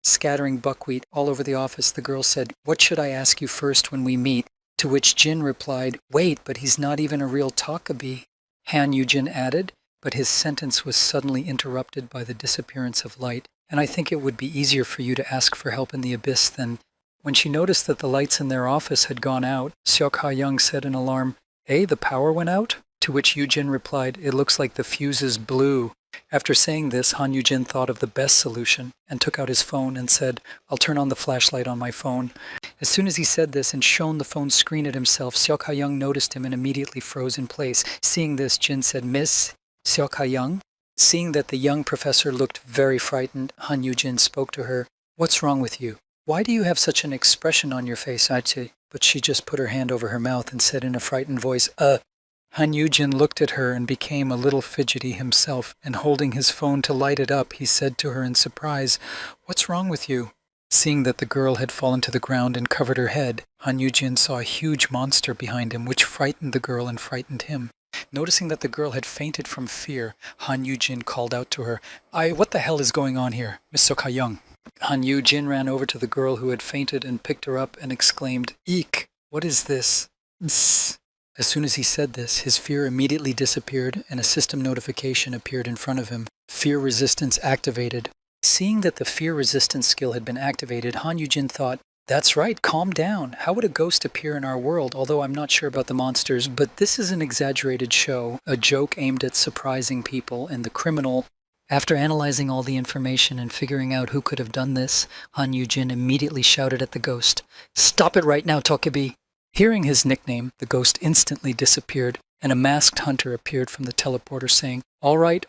Scattering buckwheat all over the office, the girl said, "What should I ask you first when we meet?" To which Jin replied, "Wait, but he's not even a real Tokabi." Han Yu-jin added, but his sentence was suddenly interrupted by the disappearance of light. "And I think it would be easier for you to ask for help in the abyss than..." When she noticed that the lights in their office had gone out, Seok Ha-young said in alarm, "The power went out?" To which Yu-jin replied, "It looks like the fuses blew." After saying this, Han Yu-jin thought of the best solution and took out his phone and said, "I'll turn on the flashlight on my phone." As soon as he said this and shone the phone screen at himself, Seok Ha-young noticed him and immediately froze in place. Seeing this, Jin said, "Miss Seok Ha-young?" Seeing that the young professor looked very frightened, Han Yu-jin spoke to her, "What's wrong with you? Why do you have such an expression on your face, Aichi?" But she just put her hand over her mouth and said in a frightened voice, Han Yu-jin looked at her and became a little fidgety himself, and holding his phone to light it up, he said to her in surprise, "What's wrong with you?" Seeing that the girl had fallen to the ground and covered her head, Han Yu-jin saw a huge monster behind him, which frightened the girl and frightened him. Noticing that the girl had fainted from fear, Han Yu-jin called out to her, What the hell is going on here, Miss Seok Ha-young?" Han Yu-jin ran over to the girl who had fainted and picked her up and exclaimed, "Eek, what is this?" Psst. As soon as he said this, his fear immediately disappeared and a system notification appeared in front of him. Fear resistance activated. Seeing that the fear resistance skill had been activated, Han Yu-jin thought, That's right, calm down. How would a ghost appear in our world? Although I'm not sure about the monsters, but this is an exaggerated show, a joke aimed at surprising people, and the criminal. After analyzing all the information and figuring out who could have done this, Han Yujin immediately shouted at the ghost, "Stop it right now, Tokebi!" Hearing his nickname, the ghost instantly disappeared, and a masked hunter appeared from the teleporter saying, all right,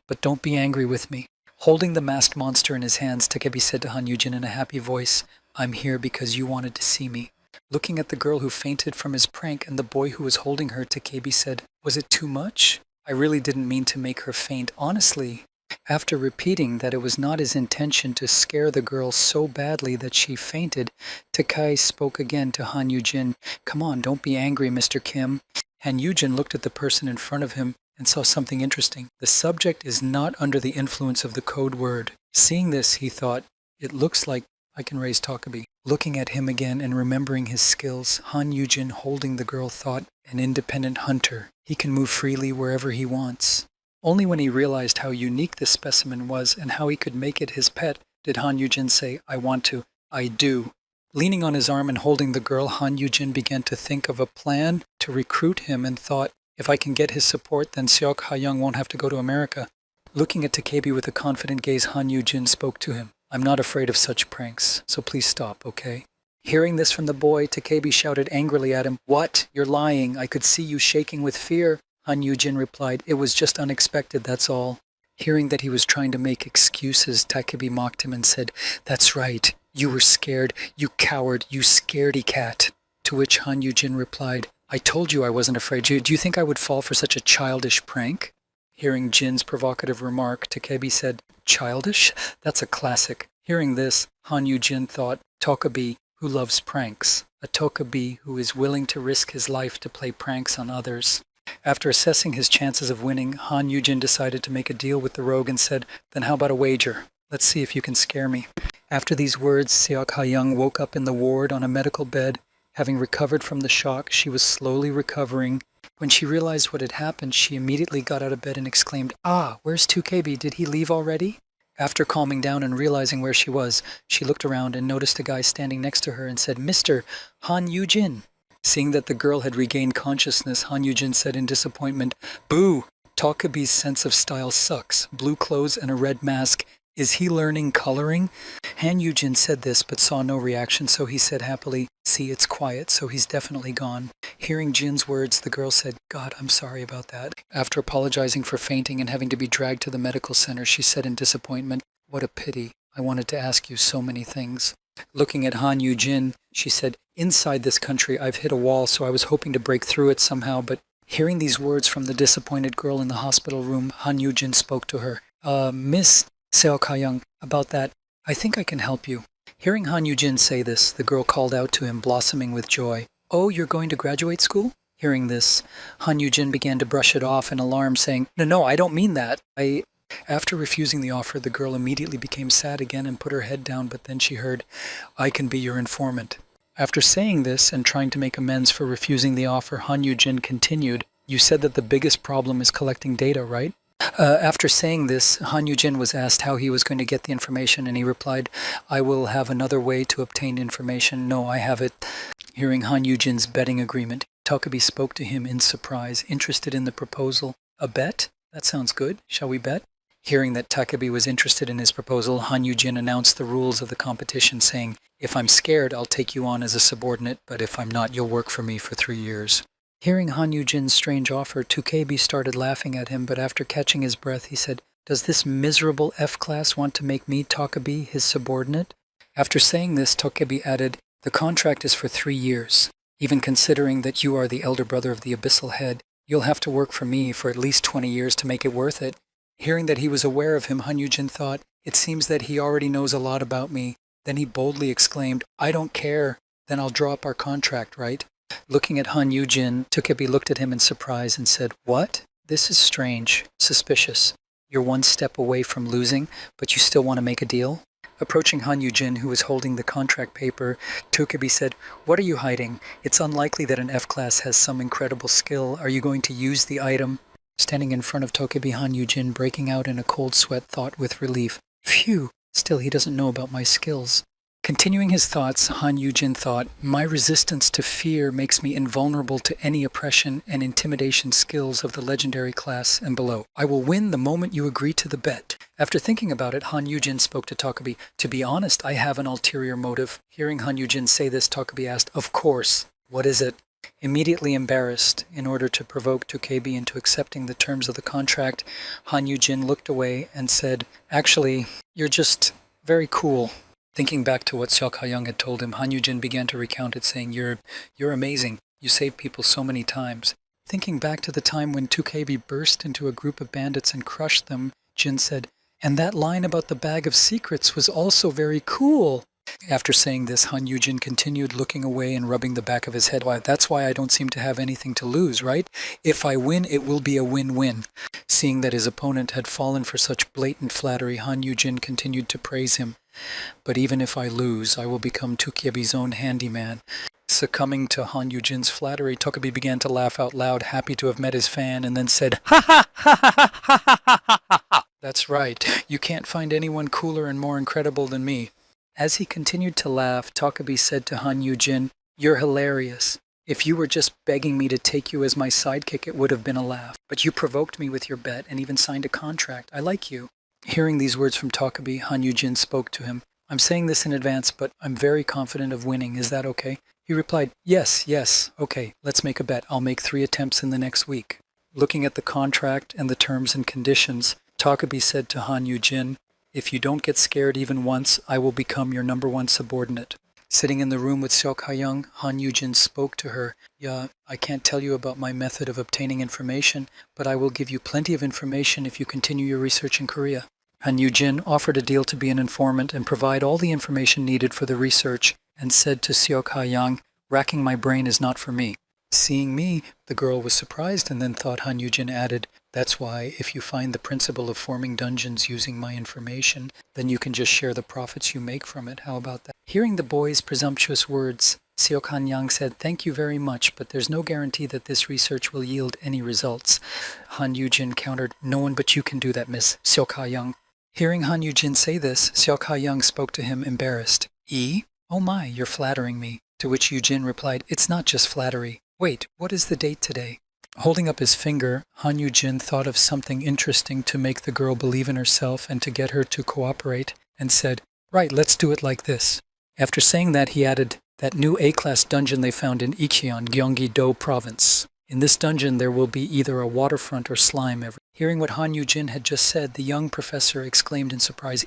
but don't be angry with me." Holding the masked monster in his hands, Takebi said to Han Yujin in a happy voice, "I'm here because you wanted to see me." Looking at the girl who fainted from his prank and the boy who was holding her, Takebi said, "Was it too much? I really didn't mean to make her faint, honestly." After repeating that it was not his intention to scare the girl so badly that she fainted, Takai spoke again to Han Yujin, "Come on, don't be angry, Mr. Kim." Han Yujin looked at the person in front of him and saw something interesting. The subject is not under the influence of the code word. Seeing this, he thought, it looks like I can raise Tokebi. Looking at him again and remembering his skills, Han Yujin, holding the girl, thought, an independent hunter. He can move freely wherever he wants. Only when he realized how unique this specimen was and how he could make it his pet did Han Yujin say, "I want to. I do." Leaning on his arm and holding the girl, Han Yujin began to think of a plan to recruit him and thought, if I can get his support, then Seok Ha-young won't have to go to America. Looking at Takebi with a confident gaze, Han Yujin spoke to him. "I'm not afraid of such pranks, so please stop, okay?" Hearing this from the boy, Takebi shouted angrily at him, "What? You're lying. I could see you shaking with fear." Han Yujin replied, "It was just unexpected, that's all." Hearing that he was trying to make excuses, Takebi mocked him and said, "That's right. You were scared. You coward. You scaredy cat." To which Han Yujin replied, "I told you I wasn't afraid. Do you think I would fall for such a childish prank?" Hearing Jin's provocative remark, Takebi said, "Childish? That's a classic." Hearing this, Han Yujin thought, Tokebi, who loves pranks. A Tokebi who is willing to risk his life to play pranks on others. After assessing his chances of winning, Han Yujin decided to make a deal with the rogue and said, "Then how about a wager? Let's see if you can scare me." After these words, Seok Ha-young woke up in the ward on a medical bed. Having recovered from the shock, she was slowly recovering. When she realized what had happened, she immediately got out of bed and exclaimed, "Ah, where's 2KB? Did he leave already?" After calming down and realizing where she was, she looked around and noticed a guy standing next to her and said, "Mr. Han Yujin." Seeing that the girl had regained consciousness, Han Yujin said in disappointment, "Boo! Tokebi's sense of style sucks. Blue clothes and a red mask. Is he learning coloring?" Han Yujin said this but saw no reaction, so he said happily, "See, it's quiet, so he's definitely gone." Hearing Jin's words, the girl said, "God, I'm sorry about that." After apologizing for fainting and having to be dragged to the medical center, she said in disappointment, "What a pity. I wanted to ask you so many things." Looking at Han Yujin, she said, "Inside this country, I've hit a wall, so I was hoping to break through it somehow, but..." Hearing these words from the disappointed girl in the hospital room, Han Yujin spoke to her. Miss Seok Ha-young, about that, I think I can help you." Hearing Han Yujin say this, the girl called out to him, blossoming with joy, "Oh, you're going to graduate school?" Hearing this, Han Yujin began to brush it off in alarm, saying, No, I don't mean that. After refusing the offer, the girl immediately became sad again and put her head down, but then she heard, "I can be your informant." After saying this and trying to make amends for refusing the offer, Han Yujin continued, "You said that the biggest problem is collecting data, right?" After saying this, Han Yujin was asked how he was going to get the information, and he replied, "I will have another way to obtain information. No, I have it." Hearing Han Yujin's betting agreement, Tokebi spoke to him in surprise, interested in the proposal. "A bet? That sounds good. Shall we bet?" Hearing that Takebi was interested in his proposal, Han Yujin announced the rules of the competition, saying, "If I'm scared, I'll take you on as a subordinate, but if I'm not, you'll work for me for 3 years. Hearing Han Yujin's strange offer, Takebi started laughing at him, but after catching his breath, he said, "Does this miserable F-class want to make me, Takebi, his subordinate?" After saying this, Takebi added, "The contract is for 3 years. Even considering that you are the elder brother of the Abyssal Head, you'll have to work for me for at least 20 years to make it worth it." Hearing that he was aware of him, Han Yujin thought, "It seems that he already knows a lot about me." Then he boldly exclaimed, "I don't care. Then I'll draw up our contract, right?" Looking at Han Yujin, Takebi looked at him in surprise and said, "What? This is strange, suspicious. You're 1 step away from losing, but you still want to make a deal?" Approaching Han Yujin, who was holding the contract paper, Takebi said, "What are you hiding? It's unlikely that an F-class has some incredible skill. Are you going to use the item?" Standing in front of Takebi, Han Yujin, breaking out in a cold sweat, thought with relief, "Phew, still he doesn't know about my skills." Continuing his thoughts, Han Yujin thought, my resistance to fear makes me invulnerable to any oppression and intimidation skills of the legendary class and below. I will win the moment you agree to the bet. After thinking about it, Han Yujin spoke to Takabe. To be honest, I have an ulterior motive. Hearing Han Yujin say this, Takabe asked, of course. What is it? Immediately embarrassed, in order to provoke Takabe into accepting the terms of the contract, Han Yujin looked away and said, actually, you're just very cool. Thinking back to what Seok Ha-young had told him, Han Yujin began to recount it, saying, You're amazing. You saved people so many times. Thinking back to the time when Takabe burst into a group of bandits and crushed them, Jin said, and that line about the bag of secrets was also very cool. After saying this, Han Yujin continued looking away and rubbing the back of his head. Why, that's why I don't seem to have anything to lose, right? If I win, it will be a win-win. Seeing that his opponent had fallen for such blatant flattery, Han Yujin continued to praise him. But even if I lose, I will become Tukabe's own handyman. Succumbing to Han Yujin's flattery, Takabe began to laugh out loud, happy to have met his fan, and then said, ha ha ha ha ha ha ha ha. That's right. You can't find anyone cooler and more incredible than me. As he continued to laugh, Takabe said to Han Yujin, you're hilarious. If you were just begging me to take you as my sidekick, it would have been a laugh. But you provoked me with your bet and even signed a contract. I like you. Hearing these words from Takabe, Han Yujin spoke to him. I'm saying this in advance, but I'm very confident of winning. Is that okay? He replied, yes, okay, let's make a bet. I'll make 3 attempts in the next week. Looking at the contract and the terms and conditions, Takabe said to Han Yujin, if you don't get scared even once, I will become your #1 subordinate. Sitting in the room with Seok Ha-young, Han Yujin spoke to her. Yeah, I can't tell you about my method of obtaining information, but I will give you plenty of information if you continue your research in Korea. Han Yujin offered a deal to be an informant and provide all the information needed for the research, and said to Seok Ha-young, racking my brain is not for me. Seeing me, the girl was surprised and then thought Han Yujin added, that's why, if you find the principle of forming dungeons using my information, then you can just share the profits you make from it. How about that? Hearing the boy's presumptuous words, Seok Han-yang said, thank you very much, but there's no guarantee that this research will yield any results. Han Yujin countered, no one but you can do that, Miss Seok Ha-young. Hearing Han Yujin say this, Seok Ha-young spoke to him, embarrassed. Oh my, you're flattering me. To which Yujin replied, it's not just flattery. Wait, what is the date today? Holding up his finger, Han Yujin thought of something interesting to make the girl believe in herself and to get her to cooperate, and said, right, let's do it like this. After saying that, he added, that new A-class dungeon they found in Icheon, Gyeonggi-do province. In this dungeon there will be either a waterfront or slime. Hearing what Han Yujin had just said, the young professor exclaimed in surprise,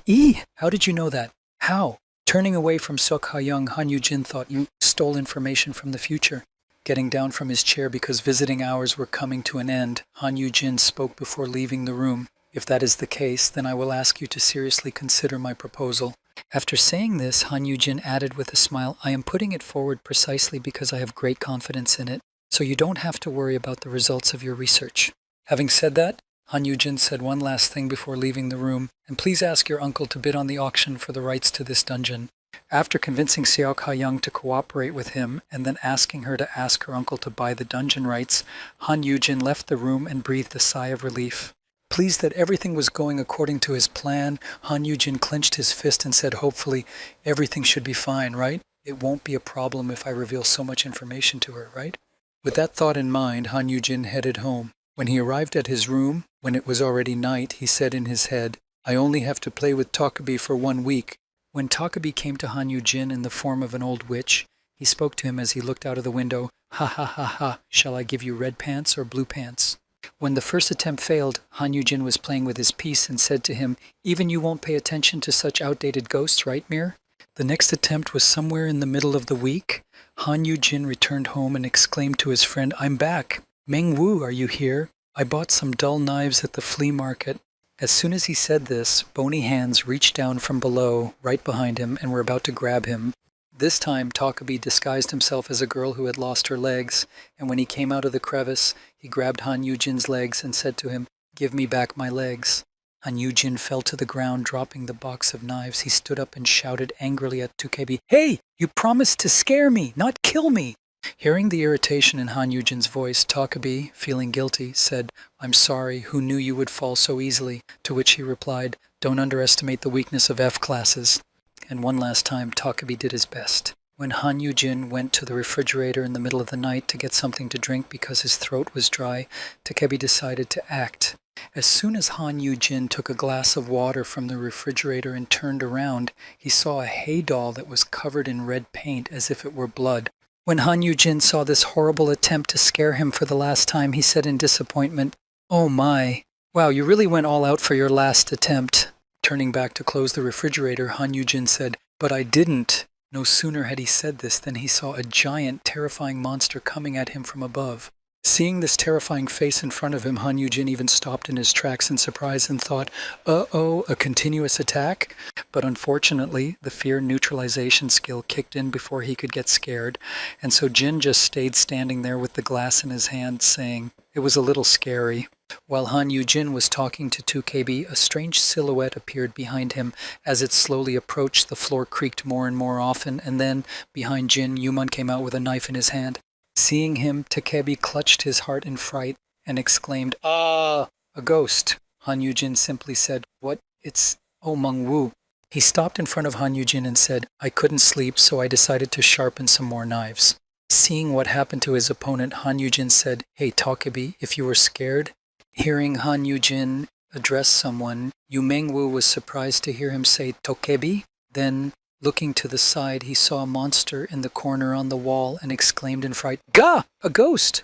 how did you know that? How? Turning away from Seok Ha-young, Han Yujin thought, you stole information from the future. Getting down from his chair because visiting hours were coming to an end, Han Yujin spoke before leaving the room. If that is the case, then I will ask you to seriously consider my proposal. After saying this, Han Yujin added with a smile, I am putting it forward precisely because I have great confidence in it, so you don't have to worry about the results of your research. Having said that, Han Yujin said one last thing before leaving the room, and please ask your uncle to bid on the auction for the rights to this dungeon. After convincing Seok Ha-young to cooperate with him and then asking her to ask her uncle to buy the dungeon rights, Han Yujin left the room and breathed a sigh of relief. Pleased that everything was going according to his plan, Han Yujin clenched his fist and said hopefully, everything should be fine, right? It won't be a problem if I reveal so much information to her, right? With that thought in mind, Han Yujin headed home. When he arrived at his room, when it was already night, he said in his head, I only have to play with Takabe for 1 week. When Takabe came to Han Yujin in the form of an old witch, he spoke to him as he looked out of the window, ha ha ha ha, shall I give you red pants or blue pants? When the first attempt failed, Han Yujin was playing with his piece and said to him, even you won't pay attention to such outdated ghosts, right, Mir? The next attempt was somewhere in the middle of the week. Han Yujin returned home and exclaimed to his friend, I'm back. Meng Wu, are you here? I bought some dull knives at the flea market. As soon as he said this, bony hands reached down from below, right behind him, and were about to grab him. This time, Takabe disguised himself as a girl who had lost her legs, and when he came out of the crevice, he grabbed Han Yujin's legs and said to him, give me back my legs. Han Yujin fell to the ground, dropping the box of knives. He stood up and shouted angrily at Takabe, hey, you promised to scare me, not kill me. Hearing the irritation in Han Yujin's voice, Takabe, feeling guilty, said, I'm sorry, who knew you would fall so easily? To which he replied, don't underestimate the weakness of F classes. and one last time Takabe did his best. When Han Yujin went to the refrigerator in the middle of the night to get something to drink because his throat was dry, Takabe decided to act. As soon as Han Yujin took a glass of water from the refrigerator and turned around, he saw a hay doll that was covered in red paint as if it were blood. When Han Yujin saw this horrible attempt to scare him for the last time, he said in disappointment, "Oh my, wow, you really went all out for your last attempt." Turning back to close the refrigerator, Han Yujin said, "But I didn't." No sooner had he said this than he saw a giant, terrifying monster coming at him from above. Seeing this terrifying face in front of him, Han Yujin even stopped in his tracks in surprise and thought, "Uh-oh, a continuous attack?" But unfortunately, the fear neutralization skill kicked in before he could get scared, and so Jin just stayed standing there with the glass in his hand, saying, "It was a little scary." While Han Yujin was talking to Takabe, a strange silhouette appeared behind him. As it slowly approached, the floor creaked more and more often, and then, behind Jin, Yuman came out with a knife in his hand. Seeing him, Takabe clutched his heart in fright and exclaimed, "Ah!" "A ghost." Han Yujin simply said, "What? It's Meng Wu." He stopped in front of Han Yujin and said, "I couldn't sleep, so I decided to sharpen some more knives." Seeing what happened to his opponent, Han Yujin said, "Hey, Takabe, if you were scared." Hearing Han Yujin address someone, Meng Wu was surprised to hear him say Takabe. Then, looking to the side, he saw a monster in the corner on the wall and exclaimed in fright, "Gah! A ghost!"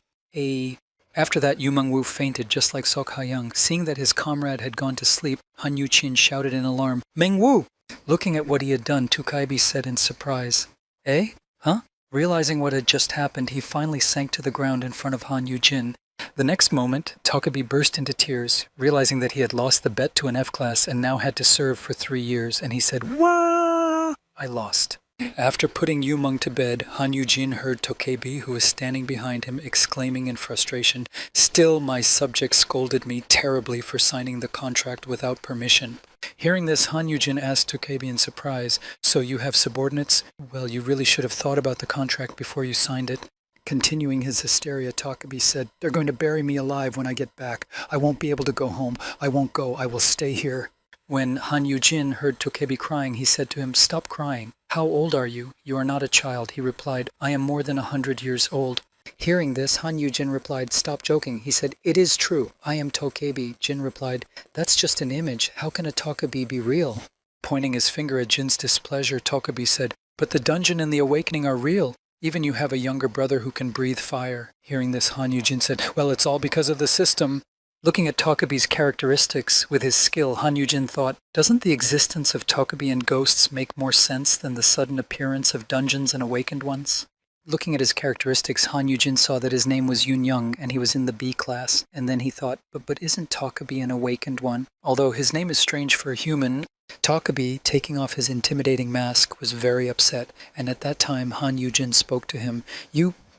After that, Meng Wu fainted just like Sok Ha-young. Seeing that his comrade had gone to sleep, Han Yujin shouted in alarm, "Meng Wu!" Looking at what he had done, Takabe said in surprise, "Eh? Huh?" Realizing what had just happened, he finally sank to the ground in front of Han Yujin. The next moment, Takabe burst into tears, realizing that he had lost the bet to an F-class and now had to serve for 3 years, and he said, "Wah! I lost." After putting Yumeng to bed, Han Yujin heard Takabe, who was standing behind him, exclaiming in frustration, "Still my subject scolded me terribly for signing the contract without permission." Hearing this, Han Yujin asked Takabe in surprise, "So you have subordinates? Well, you really should have thought about the contract before you signed it." Continuing his hysteria, Takabe said, "They're going to bury me alive when I get back. I won't be able to go home. I won't go. I will stay here." When Han Yujin heard Takabe crying, he said to him, "Stop crying. How old are you? You are not a child." He replied, "I am more than 100 years old." Hearing this, Han Yujin replied, "Stop joking." He said, "It is true. I am Takabe." Jin replied, "That's just an image. How can a Takabe be real?" Pointing his finger at Jin's displeasure, Takabe said, "But the dungeon and the awakening are real. Even you have a younger brother who can breathe fire." Hearing this, Han Yujin said, "Well, it's all because of the system." Looking at Takabe's characteristics with his skill, Han Yujin thought, doesn't the existence of Takabe and ghosts make more sense than the sudden appearance of dungeons and awakened ones? Looking at his characteristics, Han Yujin saw that his name was Yun Young and he was in the B class. And then he thought, but isn't Takabe an awakened one? Although his name is strange for a human, Takabe, taking off his intimidating mask, was very upset. And at that time, Han Yujin spoke to him,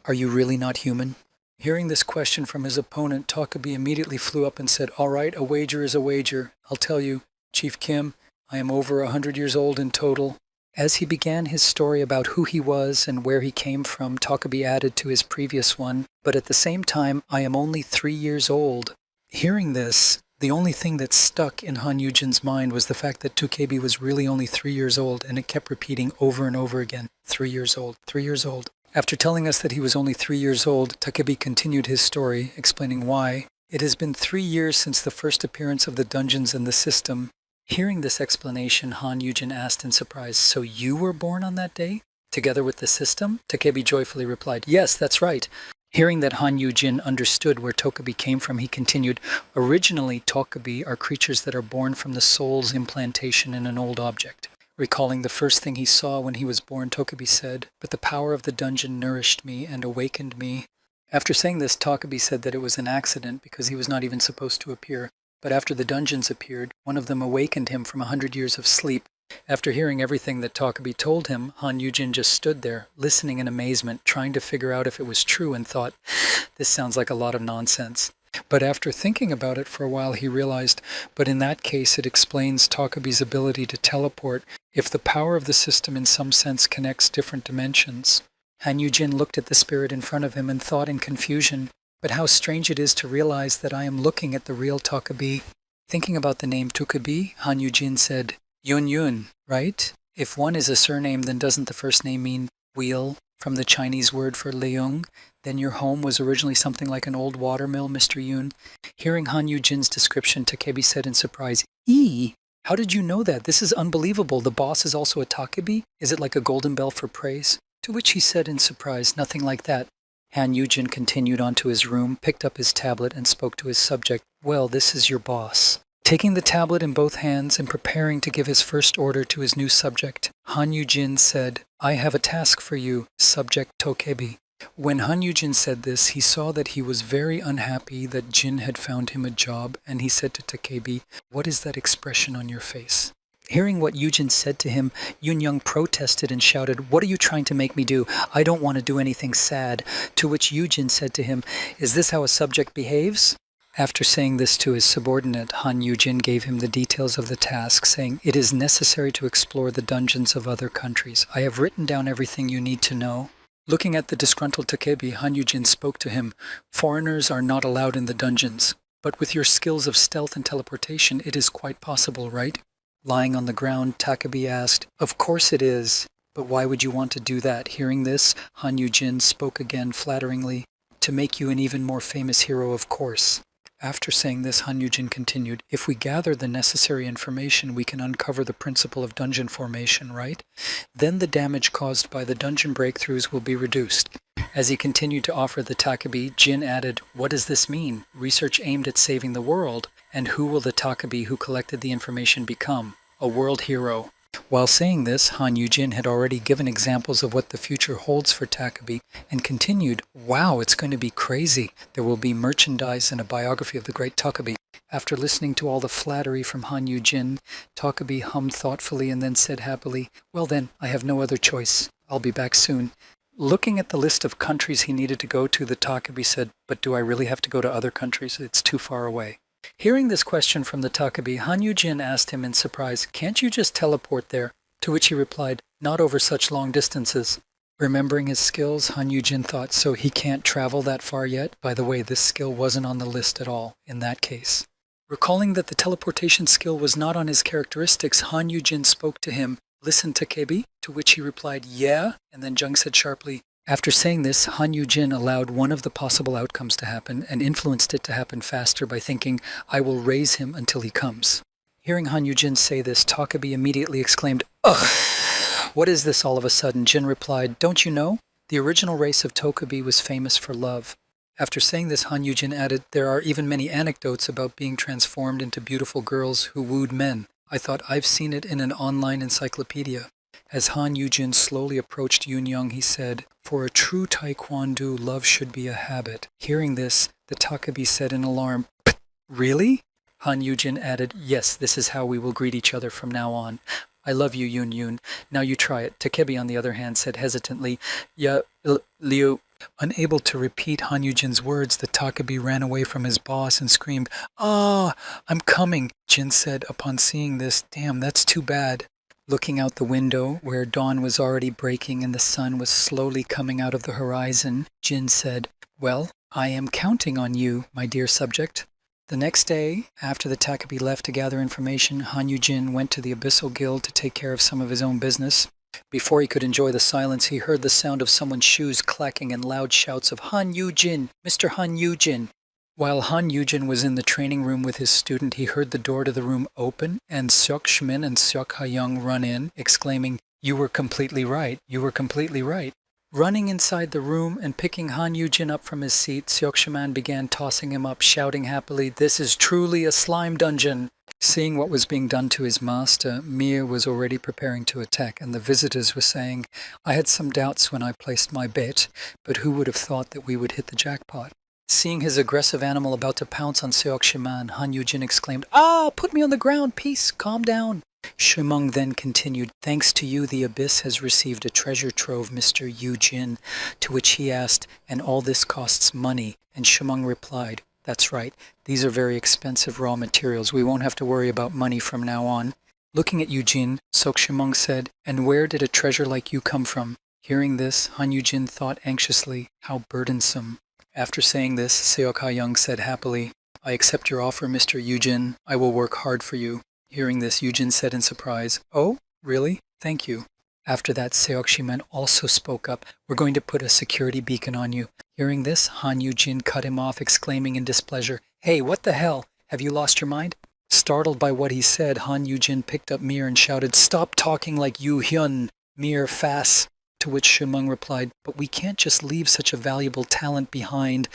Are you really not human?" Hearing this question from his opponent, Takabe immediately flew up and said, "All right, a wager is a wager. I'll tell you, Chief Kim, I am over 100 years old in total." As he began his story about who he was and where he came from, Takabe added to his previous one, "But at the same time, I am only 3 years old." Hearing this, the only thing that stuck in Han Yujin's mind was the fact that Takabe was really only 3 years old, and it kept repeating over and over again, 3 years old, 3 years old. After telling us that he was only 3 years old, Takabe continued his story, explaining why. "It has been 3 years since the first appearance of the dungeons and the system." Hearing this explanation, Han Yujin asked in surprise, "So you were born on that day, together with the system?" Takabe joyfully replied, "Yes, that's right." Hearing that Han Yujin understood where Takabe came from, he continued, "Originally, Takabe are creatures that are born from the soul's implantation in an old object." Recalling the first thing he saw when he was born, Takabe said, "But the power of the dungeon nourished me and awakened me." After saying this, Takabe said that it was an accident because he was not even supposed to appear. But after the dungeons appeared, one of them awakened him from 100 years of sleep. After hearing everything that Takabe told him, Han Yujin just stood there, listening in amazement, trying to figure out if it was true, and thought, "This sounds like a lot of nonsense." But after thinking about it for a while, he realized, but in that case it explains Takabe's ability to teleport if the power of the system in some sense connects different dimensions. Han Yujin looked at the spirit in front of him and thought in confusion, but how strange it is to realize that I am looking at the real Takabe. Thinking about the name Takabe, Han Yujin said, Yun Yun, right? If one is a surname, then doesn't the first name mean wheel from the Chinese word for leung? Then your home was originally something like an old watermill, Mr. Yoon? Hearing Han Yu-jin's description, Takebi said in surprise, How did you know that? This is unbelievable. The boss is also a Takebi? Is it like a golden bell for praise? To which he said in surprise, nothing like that. Han Yu-jin continued on to his room, picked up his tablet, and spoke to his subject. Well, this is your boss. Taking the tablet in both hands and preparing to give his first order to his new subject, Han Yu-jin said, I have a task for you, subject Takebi. When Han Yu-jin said this, he saw that he was very unhappy that Jin had found him a job, and he said to Takebi, What is that expression on your face? Hearing what Yu-jin said to him, Yoon-young protested and shouted, What are you trying to make me do? I don't want to do anything sad. To which Yu-jin said to him, Is this how a subject behaves? After saying this to his subordinate, Han Yu-jin gave him the details of the task, saying, It is necessary to explore the dungeons of other countries. I have written down everything you need to know. Looking at the disgruntled Takebi, Han Yu-jin spoke to him, Foreigners are not allowed in the dungeons. But with your skills of stealth and teleportation, it is quite possible, right? Lying on the ground, Takebi asked, Of course it is. But why would you want to do that? Hearing this, Han Yu-jin spoke again flatteringly, To make you an even more famous hero, of course. After saying this, Han Yu-jin continued, If we gather the necessary information, we can uncover the principle of dungeon formation, right? Then the damage caused by the dungeon breakthroughs will be reduced. As he continued to offer the Takebi, Jin added, What does this mean? Research aimed at saving the world? And who will the Takebi who collected the information become? A world hero. While saying this, Han Yu-jin had already given examples of what the future holds for Takebi and continued, Wow, it's going to be crazy. There will be merchandise and a biography of the great Takebi. After listening to all the flattery from Han Yu-jin, Takebi hummed thoughtfully and then said happily, Well then, I have no other choice. I'll be back soon. Looking at the list of countries he needed to go to, the Takebi said, But do I really have to go to other countries? It's too far away. Hearing this question from the Takebi, Han Yu-jin asked him in surprise, Can't you just teleport there? To which he replied, Not over such long distances. Remembering his skills, Han Yu-jin thought, So he can't travel that far yet? By the way, this skill wasn't on the list at all, in that case. Recalling that the teleportation skill was not on his characteristics, Han Yu-jin spoke to him, Listen, Takebi? To which he replied, Yeah? And then Jung said sharply, After saying this, Han Yu-jin allowed one of the possible outcomes to happen and influenced it to happen faster by thinking, I will raise him until he comes. Hearing Han Yu-jin say this, Takebi immediately exclaimed, Ugh! What is this all of a sudden? Jin replied, Don't you know? The original race of Takebi was famous for love. After saying this, Han Yu-jin added, There are even many anecdotes about being transformed into beautiful girls who wooed men. I thought I've seen it in an online encyclopedia. As Han Yu-jin slowly approached Yoon-young, he said, For a true taekwondo, love should be a habit. Hearing this, the Takebi said in alarm, Really? Han Yu-jin added, Yes, this is how we will greet each other from now on. I love you, Yoon-yoon. Now you try it. Takebi, on the other hand, said hesitantly, Liu. Unable to repeat Han Yu-jin's words, the Takebi ran away from his boss and screamed, I'm coming. Jin said upon seeing this, Damn, that's too bad. Looking out the window, where dawn was already breaking and the sun was slowly coming out of the horizon, Jin said, Well, I am counting on you, my dear subject. The next day, after the Takebi left to gather information, Han Yu-jin went to the Abyssal Guild to take care of some of his own business. Before he could enjoy the silence, he heard the sound of someone's shoes clacking and loud shouts of Han Yu-jin, Mr. Han Yu-jin. While Han Yu-jin was in the training room with his student, he heard the door to the room open and Seok Shmin and Seok Ha-young run in, exclaiming, You were completely right. You were completely right. Running inside the room and picking Han Yu-jin up from his seat, Seok Shmin began tossing him up, shouting happily, This is truly a slime dungeon. Seeing what was being done to his master, Mia was already preparing to attack, and the visitors were saying, I had some doubts when I placed my bet, but who would have thought that we would hit the jackpot? Seeing his aggressive animal about to pounce on Seok Shmin, Han Yu-jin exclaimed, Put me on the ground, peace, calm down. Shimung then continued, Thanks to you, the Abyss has received a treasure trove, Mr. Yu-jin, to which he asked, And all this costs money? And Shimung replied, That's right, these are very expensive raw materials. We won't have to worry about money from now on. Looking at Yu-jin, Seok Shimung said, And where did a treasure like you come from? Hearing this, Han Yu-jin thought anxiously, How burdensome. After saying this, Seok Ha-young said happily, I accept your offer, Mr. Yu-jin. I will work hard for you. Hearing this, Yu-jin said in surprise, Oh, really? Thank you. After that, Seok-shiman also spoke up. We're going to put a security beacon on you. Hearing this, Han Yu-jin cut him off, exclaiming in displeasure, Hey, what the hell? Have you lost your mind? Startled by what he said, Han Yu-jin picked up Mir and shouted, Stop talking like Yu Hyun, Mir Fass. To which Shimung replied, But we can't just leave such a valuable talent behind.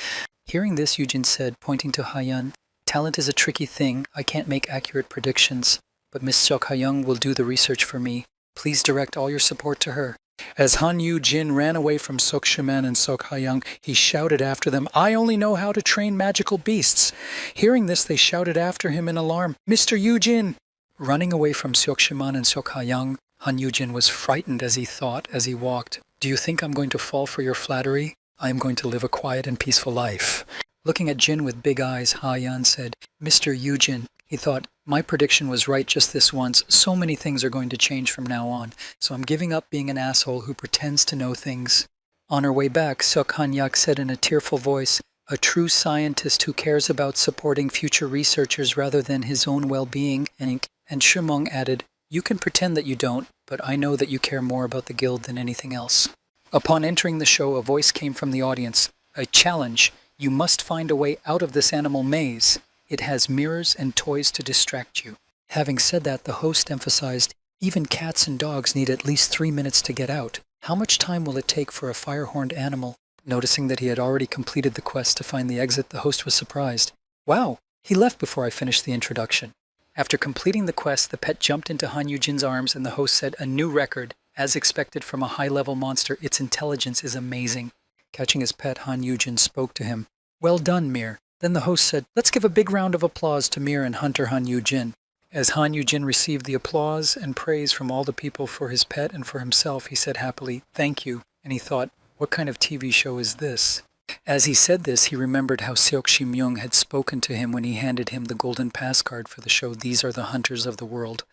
Hearing this, Yu-jin said, pointing to Hyun, Talent is a tricky thing. I can't make accurate predictions. But Miss Seok Hyung will do the research for me. Please direct all your support to her. As Han Yu-jin ran away from Seok-shiman and Seok Hyung, he shouted after them, I only know how to train magical beasts. Hearing this, they shouted after him in alarm, Mr. Yu-jin! Running away from Seok-shiman and Seok Hyung, Han Yu-jin was frightened as he thought as he walked, Do you think I'm going to fall for your flattery? I am going to live a quiet and peaceful life. Looking at Jin with big eyes, Ha-yan said, Mr. Yu-jin, he thought, my prediction was right just this once. So many things are going to change from now on. So I'm giving up being an asshole who pretends to know things. On her way back, Seok Han-yak said in a tearful voice, a true scientist who cares about supporting future researchers rather than his own well-being. And Shimung added, you can pretend that you don't, but I know that you care more about the guild than anything else. Upon entering the show, a voice came from the audience. A challenge. You must find a way out of this animal maze. It has mirrors and toys to distract you. Having said that, the host emphasized, even cats and dogs need at least 3 minutes to get out. How much time will it take for a fire-horned animal? Noticing that he had already completed the quest to find the exit, the host was surprised. Wow, he left before I finished the introduction. After completing the quest, the pet jumped into Han Yu-jin's arms and the host said, a new record. As expected from a high-level monster, its intelligence is amazing. Catching his pet, Han Yu-jin spoke to him. Well done, Mir. Then the host said, let's give a big round of applause to Mir and Hunter Han Yu-jin. As Han Yu-jin received the applause and praise from all the people for his pet and for himself, he said happily, thank you. And he thought, what kind of TV show is this? As he said this, he remembered how Seok Shim-young had spoken to him when he handed him the golden pass card for the show, These Are the Hunters of the World.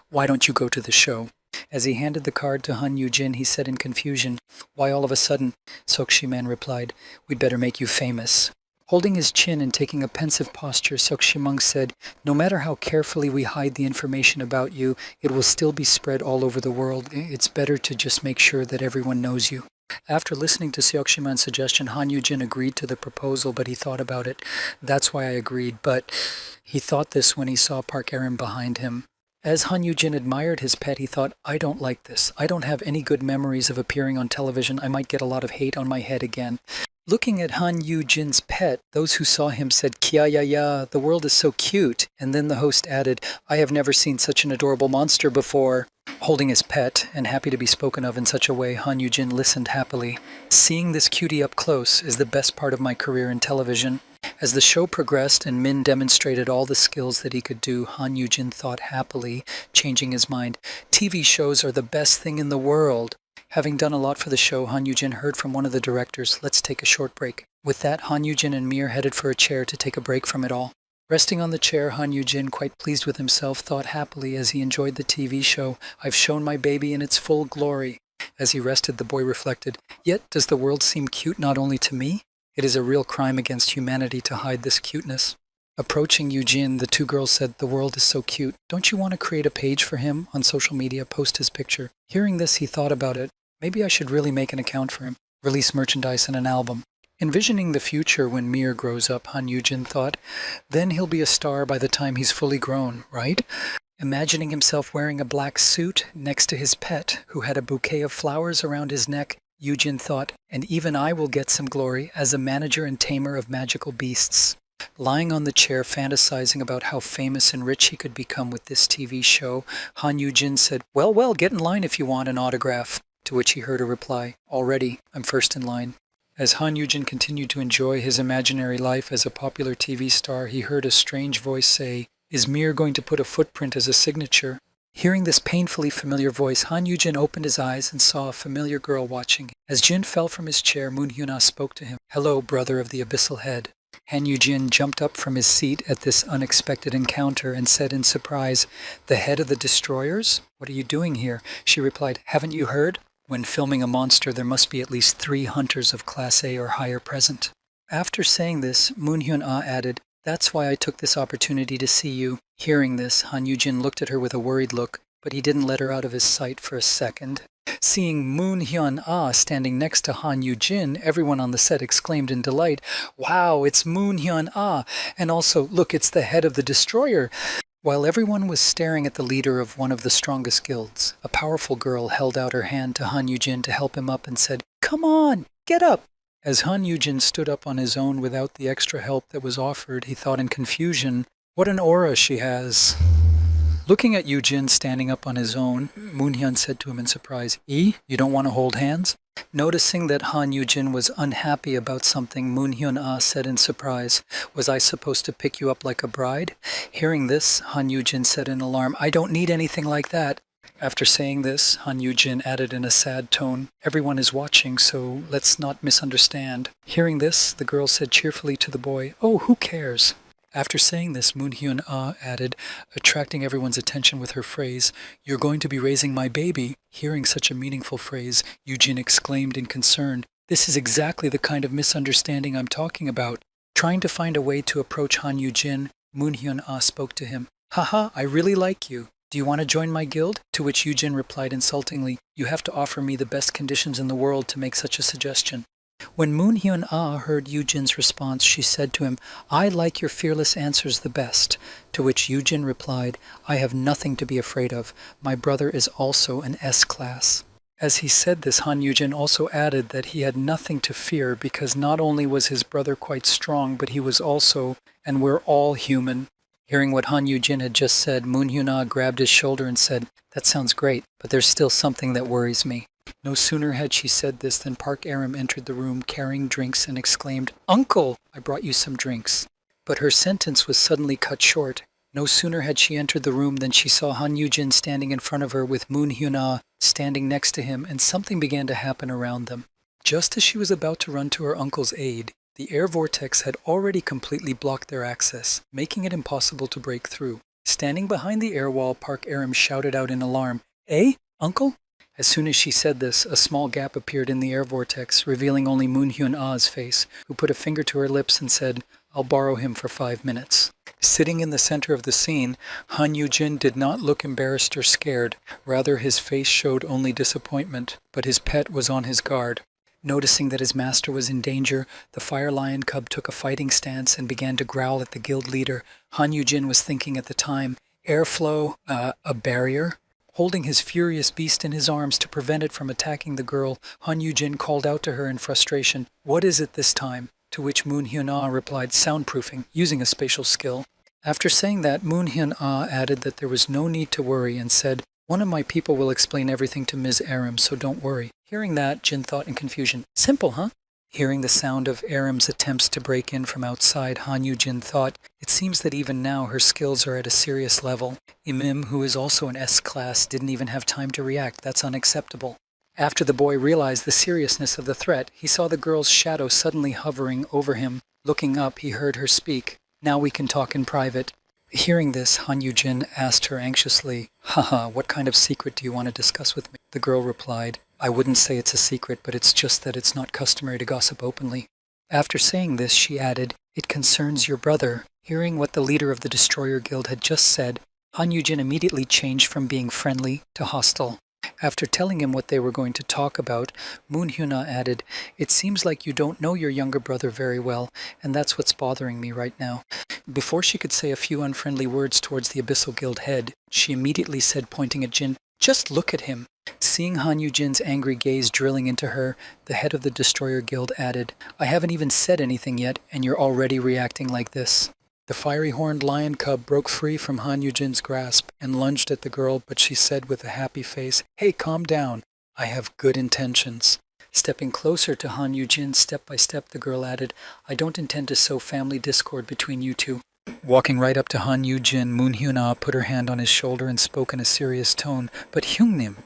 Why don't you go to the show? As he handed the card to Han Yu-jin, he said in confusion, why all of a sudden? Seok Shim-man replied, we'd better make you famous. Holding his chin and taking a pensive posture, Seok Shimung said, no matter how carefully we hide the information about you, it will still be spread all over the world. It's better to just make sure that everyone knows you. After listening to Seok Shiman's suggestion, Han Yu-jin agreed to the proposal, but he thought about it. That's why I agreed, but he thought this when he saw Park Erin behind him. As Han Yu-jin admired his pet, he thought, I don't like this. I don't have any good memories of appearing on television. I might get a lot of hate on my head again. Looking at Han Yu-jin's pet, those who saw him said, Kia ya ya, the world is so cute. And then the host added, I have never seen such an adorable monster before. Holding his pet, and happy to be spoken of in such a way, Han Yu-jin listened happily. Seeing this cutie up close is the best part of my career in television. As the show progressed and Min demonstrated all the skills that he could do, Han Yu-jin thought happily, changing his mind, TV shows are the best thing in the world. Having done a lot for the show, Han Yu-jin heard from one of the directors, let's take a short break. With that, Han Yu-jin and Mir headed for a chair to take a break from it all. Resting on the chair, Han Yu-jin, quite pleased with himself, thought happily as he enjoyed the TV show, I've shown my baby in its full glory. As he rested, the boy reflected, yet does the world seem cute not only to me? It is a real crime against humanity to hide this cuteness. Approaching Eugene, the two girls said, the world is so cute. Don't you want to create a page for him on social media, post his picture? Hearing this, he thought about it. Maybe I should really make an account for him, release merchandise and an album. Envisioning the future when Mir grows up, Han Yu-jin thought, then he'll be a star by the time he's fully grown, right? Imagining himself wearing a black suit next to his pet, who had a bouquet of flowers around his neck, Yu-jin thought, and even I will get some glory as a manager and tamer of magical beasts. Lying on the chair, fantasizing about how famous and rich he could become with this TV show, Han Yu-jin said, well, get in line if you want an autograph. To which he heard a reply, already, I'm first in line. As Han Yu-jin continued to enjoy his imaginary life as a popular TV star, he heard a strange voice say, is Mir going to put a footprint as a signature? Hearing this painfully familiar voice, Han Yu-jin opened his eyes and saw a familiar girl watching. As Jin fell from his chair, Moon Hyuna spoke to him. Hello, brother of the abyssal head. Han Yu-jin jumped up from his seat at this unexpected encounter and said in surprise, the head of the destroyers? What are you doing here? She replied, haven't you heard? When filming a monster, there must be at least 3 hunters of Class A or higher present. After saying this, Moon Hyun-ah added, that's why I took this opportunity to see you. Hearing this, Han Yu-jin looked at her with a worried look. but he didn't let her out of his sight for a second. Seeing Moon Hyun-ah standing next to Han Yu-jin, everyone on the set exclaimed in delight, "Wow, it's Moon Hyun-ah! And also, look, it's the head of the destroyer!" While everyone was staring at the leader of one of the strongest guilds, a powerful girl held out her hand to Han Yu-jin to help him up and said, "Come on, get up!" As Han Yu-jin stood up on his own without the extra help that was offered, he thought in confusion, "What an aura she has." Looking at Yu-jin standing up on his own, Moon-hyun said to him in surprise, "E, you don't want to hold hands?" Noticing that Han Yu-jin was unhappy about something, Moon-hyun-ah said in surprise, "Was I supposed to pick you up like a bride?" Hearing this, Han Yu-jin said in alarm, "I don't need anything like that." After saying this, Han Yu-jin added in a sad tone, "Everyone is watching, so let's not misunderstand." Hearing this, the girl said cheerfully to the boy, "Oh, who cares?" After saying this, Moon Hyun-ah added, attracting everyone's attention with her phrase, "You're going to be raising my baby." Hearing such a meaningful phrase, Yu-jin exclaimed in concern, "This is exactly the kind of misunderstanding I'm talking about." Trying to find a way to approach Han Yu-jin, Moon Hyun-ah spoke to him, "Haha, I really like you. Do you want to join my guild?" To which Yu-jin replied insultingly, "You have to offer me the best conditions in the world to make such a suggestion." When Moon Hyun-ah heard Yu-jin's response, she said to him, "I like your fearless answers the best." To which Yu-jin replied, "I have nothing to be afraid of. My brother is also an S-class." As he said this, Han Yu-jin also added that he had nothing to fear because not only was his brother quite strong, but he was also, and we're all human. Hearing what Han Yu-jin had just said, Moon Hyun-ah grabbed his shoulder and said, "That sounds great, but there's still something that worries me." No sooner had she said this than Park Aram entered the room carrying drinks and exclaimed, "Uncle, I brought you some drinks." But her sentence was suddenly cut short. No sooner had she entered the room than she saw Han Yu-jin standing in front of her with Moon Hyun-ah standing next to him, and something began to happen around them. Just as she was about to run to her uncle's aid, the air vortex had already completely blocked their access, making it impossible to break through. Standing behind the air wall, Park Aram shouted out in alarm, "Eh, uncle?" As soon as she said this, a small gap appeared in the air vortex, revealing only Moon Hyun-ah's face, who put a finger to her lips and said, "I'll borrow him for 5 minutes." Sitting in the center of the scene, Han Yu-jin did not look embarrassed or scared. Rather, his face showed only disappointment, but his pet was on his guard. Noticing that his master was in danger, the fire lion cub took a fighting stance and began to growl at the guild leader. Han Yu-jin was thinking at the time, airflow, a barrier? Holding his furious beast in his arms to prevent it from attacking the girl, Han Yu-jin called out to her in frustration, "What is it this time?" To which Moon Hyun-ah replied, "Soundproofing, using a spatial skill." After saying that, Moon Hyun-ah added that there was no need to worry and said, "One of my people will explain everything to Ms. Aram, so don't worry." Hearing that, Jin thought in confusion, "Simple, huh?" Hearing the sound of Aram's attempts to break in from outside, Han Yu-jin thought, "It seems that even now her skills are at a serious level. Imim, who is also an S-class, didn't even have time to react. That's unacceptable." After the boy realized the seriousness of the threat, he saw the girl's shadow suddenly hovering over him. Looking up, he heard her speak, "Now we can talk in private." Hearing this, Han Yu-jin asked her anxiously, "Haha, what kind of secret do you want to discuss with me?" The girl replied, "I wouldn't say it's a secret, but it's just that it's not customary to gossip openly." After saying this, she added, "It concerns your brother." Hearing what the leader of the Destroyer Guild had just said, Han Yu-jin immediately changed from being friendly to hostile. After telling him what they were going to talk about, Moon Hyun-ah added, "It seems like you don't know your younger brother very well, and that's what's bothering me right now." Before she could say a few unfriendly words towards the Abyssal Guild head, she immediately said, pointing at Jin, "Just look at him." Seeing Han Yu-jin's angry gaze drilling into her, the head of the Destroyer Guild added, "I haven't even said anything yet, and you're already reacting like this." The fiery-horned lion cub broke free from Han Yu-jin's grasp and lunged at the girl, but she said with a happy face, "Hey, calm down. I have good intentions." Stepping closer to Han Yu-jin step by step, the girl added, "I don't intend to sow family discord between you two." Walking right up to Han Yu-jin, Moon Hyun-ah put her hand on his shoulder and spoke in a serious tone, "But Hyungnim,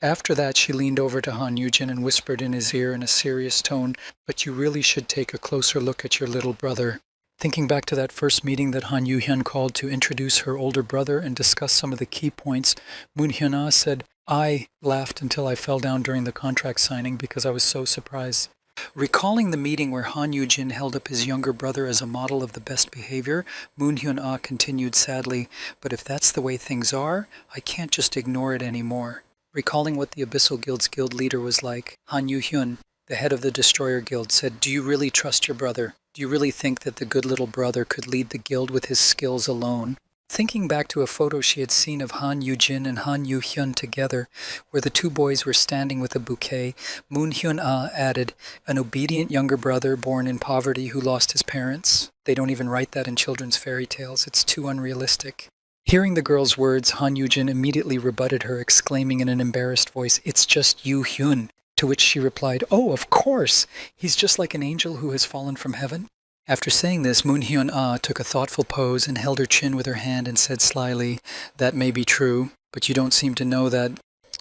After that, she leaned over to Han Yu-jin and whispered in his ear in a serious tone, "But you really should take a closer look at your little brother." Thinking back to that first meeting that Han Yu-hyun called to introduce her older brother and discuss some of the key points, Moon Hyun-ah said, "I laughed until I fell down during the contract signing because I was so surprised Recalling the meeting where Han Yu-jin held up his younger brother as a model of the best behavior, Moon Hyun-ah continued sadly, "But if that's the way things are, I can't just ignore it anymore." Recalling what the Abyssal Guild's guild leader was like, Han Yu-hyun, the head of the Destroyer Guild, said, "Do you really trust your brother? Do you really think that the good little brother could lead the guild with his skills alone?" Thinking back to a photo she had seen of Han Yu-jin and Han Yu-hyun together, where the two boys were standing with a bouquet, Moon Hyun-ah added, "An obedient younger brother born in poverty who lost his parents. They don't even write that in children's fairy tales. It's too unrealistic." Hearing the girl's words, Han Yu-jin immediately rebutted her, exclaiming in an embarrassed voice, "It's just Yu-hyun." To which she replied, "Oh, of course! He's just like an angel who has fallen from heaven." After saying this, Moon Hyun-ah took a thoughtful pose and held her chin with her hand and said slyly, "That may be true, but you don't seem to know that."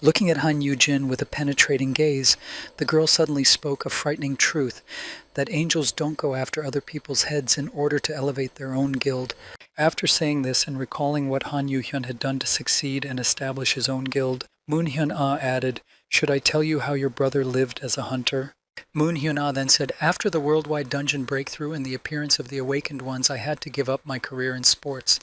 Looking at Han Yu-jin with a penetrating gaze, the girl suddenly spoke a frightening truth, that angels don't go after other people's heads in order to elevate their own guild. After saying this and recalling what Han Yu-hyun had done to succeed and establish his own guild, Moon Hyun-ah added, "Should I tell you how your brother lived as a hunter?" Moon Hyun-ah then said, "After the worldwide dungeon breakthrough and the appearance of the Awakened Ones, I had to give up my career in sports,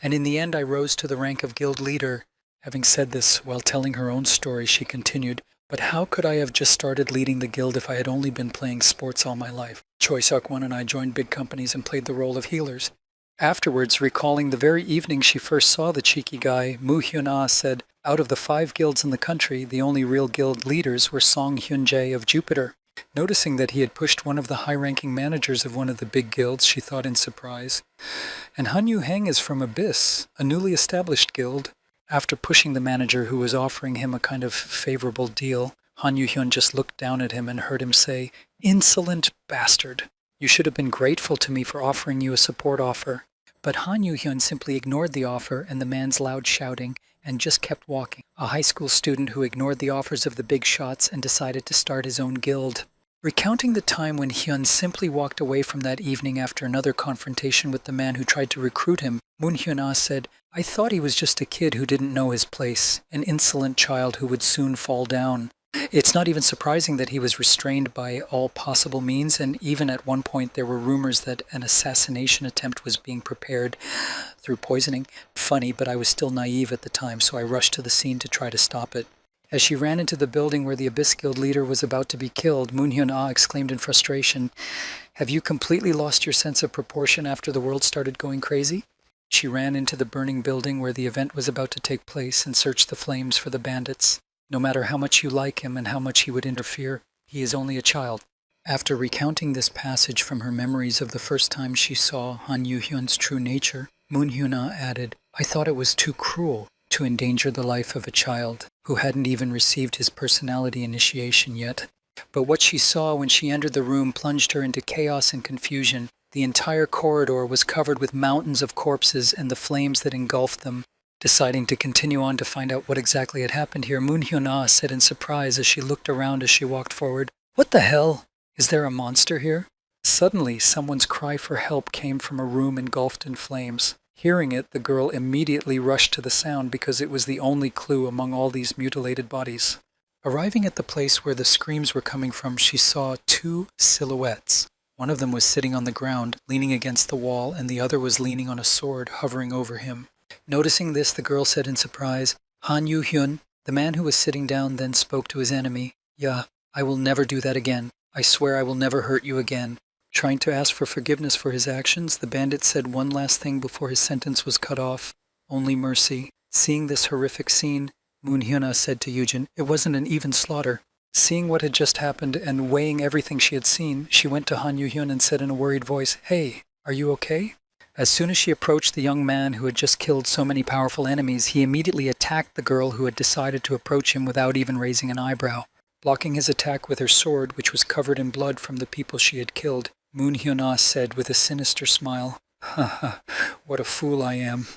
and in the end I rose to the rank of guild leader." Having said this, while telling her own story, she continued, "But how could I have just started leading the guild if I had only been playing sports all my life? Choi Seok-won and I joined big companies and played the role of healers." Afterwards, recalling the very evening she first saw the cheeky guy, Moon Hyun-ah said, "Out of the 5 guilds in the country, the only real guild leaders were Song Hyun-jae of Jupiter." Noticing that he had pushed one of the high-ranking managers of one of the big guilds, she thought in surprise, "And Han Yu-heng is from Abyss, a newly established guild." After pushing the manager who was offering him a kind of favorable deal, Han Yu-hyun just looked down at him and heard him say, "Insolent bastard. You should have been grateful to me for offering you a support offer." But Han Yu-hyun simply ignored the offer and the man's loud shouting and just kept walking, a high school student who ignored the offers of the big shots and decided to start his own guild. Recounting the time when Hyun simply walked away from that evening after another confrontation with the man who tried to recruit him, Moon Hyun-ah said, "I thought he was just a kid who didn't know his place, an insolent child who would soon fall down." It's not even surprising that he was restrained by all possible means, and even at one point there were rumors that an assassination attempt was being prepared through poisoning. Funny, but I was still naive at the time, so I rushed to the scene to try to stop it. As she ran into the building where the Abyss Guild leader was about to be killed, Moon Hyun-ah exclaimed in frustration, "Have you completely lost your sense of proportion after the world started going crazy?" She ran into the burning building where the event was about to take place and searched the flames for the bandits. No matter how much you like him and how much he would interfere, he is only a child. After recounting this passage from her memories of the first time she saw Han Yu-hyun's true nature, Moon Hyun-ah added, "I thought it was too cruel to endanger the life of a child who hadn't even received his personality initiation yet." But what she saw when she entered the room plunged her into chaos and confusion. The entire corridor was covered with mountains of corpses and the flames that engulfed them. Deciding to continue on to find out what exactly had happened here, Moon Hyun-ah said in surprise as she looked around as she walked forward, "What the hell? Is there a monster here?" Suddenly, someone's cry for help came from a room engulfed in flames. Hearing it, the girl immediately rushed to the sound because it was the only clue among all these mutilated bodies. Arriving at the place where the screams were coming from, she saw 2 silhouettes. One of them was sitting on the ground, leaning against the wall, and the other was leaning on a sword, hovering over him. Noticing this, the girl said in surprise, "Han Yu-hyun." The man who was sitting down then spoke to his enemy, "Yeah, I will never do that again. I swear I will never hurt you again." Trying to ask for forgiveness for his actions, the bandit said one last thing before his sentence was cut off, "Only mercy." Seeing this horrific scene, Moon Hyun-ah said to Yujin, "It wasn't an even slaughter." Seeing what had just happened and weighing everything she had seen, she went to Han Yu-hyun and said in a worried voice, "Hey, are you okay?" As soon as she approached the young man who had just killed so many powerful enemies, he immediately attacked the girl who had decided to approach him without even raising an eyebrow. Blocking his attack with her sword, which was covered in blood from the people she had killed, Moon Hyun-ah said with a sinister smile, "Ha ha, what a fool I am."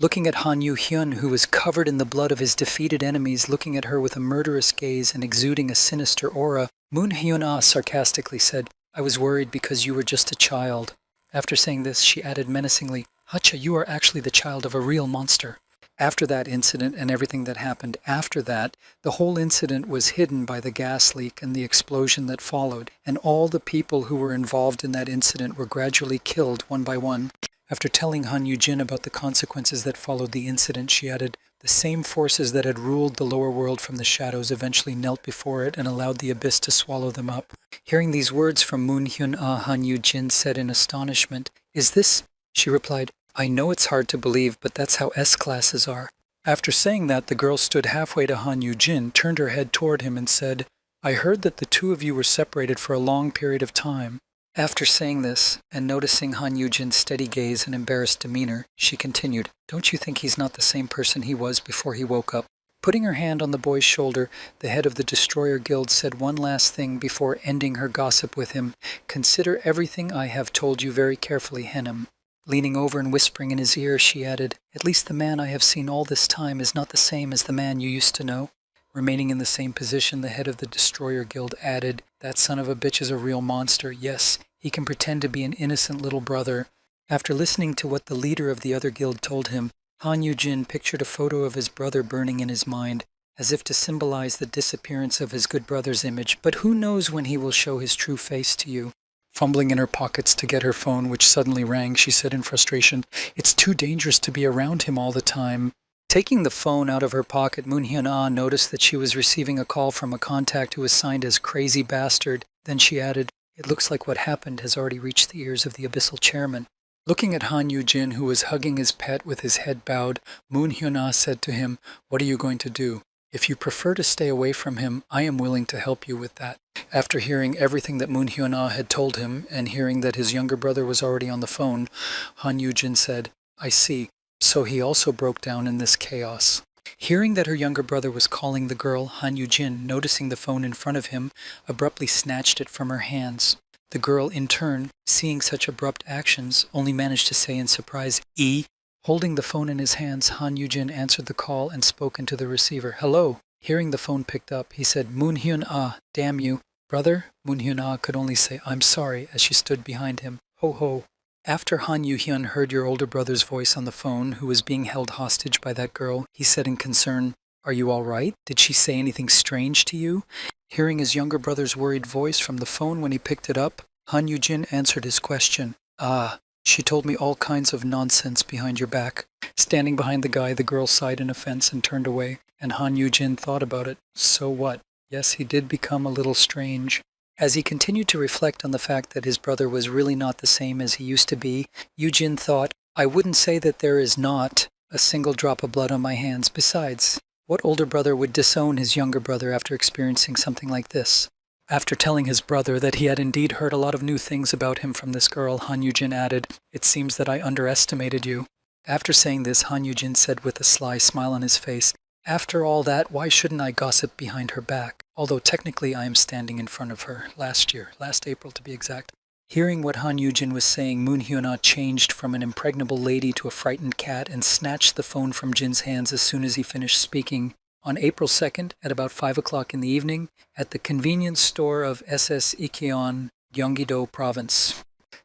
Looking at Han Yu-hyun, who was covered in the blood of his defeated enemies, looking at her with a murderous gaze and exuding a sinister aura, Moon Hyun-ah sarcastically said, "I was worried because you were just a child." After saying this, she added menacingly, "Hacha, you are actually the child of a real monster." After that incident and everything that happened after that, the whole incident was hidden by the gas leak and the explosion that followed, and all the people who were involved in that incident were gradually killed one by one. After telling Han Yu-jin about the consequences that followed the incident, she added, "The same forces that had ruled the lower world from the shadows eventually knelt before it and allowed the abyss to swallow them up." Hearing these words from Moon Hyun-ah, Han Yu-jin said in astonishment, "Is this?" She replied, "I know it's hard to believe, but that's how S-classes are." After saying that, the girl stood halfway to Han Yu-jin, turned her head toward him and said, "I heard that the two of you were separated for a long period of time." After saying this, and noticing Han Yu-jin's steady gaze and embarrassed demeanor, she continued, "Don't you think he's not the same person he was before he woke up?" Putting her hand on the boy's shoulder, the head of the Destroyer Guild said one last thing before ending her gossip with him. "Consider everything I have told you very carefully, Henim." Leaning over and whispering in his ear, she added, "At least the man I have seen all this time is not the same as the man you used to know." Remaining in the same position, the head of the Destroyer Guild added, "That son of a bitch is a real monster. Yes, he can pretend to be an innocent little brother." After listening to what the leader of the other guild told him, Han Yu-jin pictured a photo of his brother burning in his mind, as if to symbolize the disappearance of his good brother's image. But who knows when he will show his true face to you? Fumbling in her pockets to get her phone, which suddenly rang, she said in frustration, "It's too dangerous to be around him all the time." Taking the phone out of her pocket, Moon Hyun-ah noticed that she was receiving a call from a contact who was signed as Crazy Bastard. Then she added, "It looks like what happened has already reached the ears of the Abyssal Chairman." Looking at Han Yu-jin, who was hugging his pet with his head bowed, Moon Hyun-ah said to him, "What are you going to do? If you prefer to stay away from him, I am willing to help you with that." After hearing everything that Moon Hyun-ah had told him, and hearing that his younger brother was already on the phone, Han Yu-jin said, "I see. So he also broke down in this chaos." Hearing that her younger brother was calling the girl, Han Yu-jin, noticing the phone in front of him, abruptly snatched it from her hands. The girl, in turn, seeing such abrupt actions, only managed to say in surprise, "E?" Holding the phone in his hands, Han Yu-jin answered the call and spoke into the receiver. "Hello." Hearing the phone picked up, he said, "Moon Hyun-ah, damn you." "Brother?" Moon Hyun-ah could only say, "I'm sorry," as she stood behind him. Ho ho. After Han Yu-hyun heard your older brother's voice on the phone, who was being held hostage by that girl, he said in concern, "Are you all right? Did she say anything strange to you?" Hearing his younger brother's worried voice from the phone when he picked it up, Han Yu-jin answered his question. "Ah, she told me all kinds of nonsense behind your back." Standing behind the guy, the girl sighed in offense and turned away, and Han Yu-jin thought about it. So what? Yes, he did become a little strange. As he continued to reflect on the fact that his brother was really not the same as he used to be, Yu-jin thought, "I wouldn't say that there is not a single drop of blood on my hands. Besides, what older brother would disown his younger brother after experiencing something like this?" After telling his brother that he had indeed heard a lot of new things about him from this girl, Han Yu-jin added, "It seems that I underestimated you." After saying this, Han Yu-jin said with a sly smile on his face, "After all that, why shouldn't I gossip behind her back? Although technically I am standing in front of her, last April to be exact." Hearing what Han Yu-jin was saying, Moon Hyun-ah changed from an impregnable lady to a frightened cat and snatched the phone from Jin's hands as soon as he finished speaking. On April 2nd, at about 5 o'clock in the evening, at the convenience store of SS Ikeon, Gyeonggi-do Province.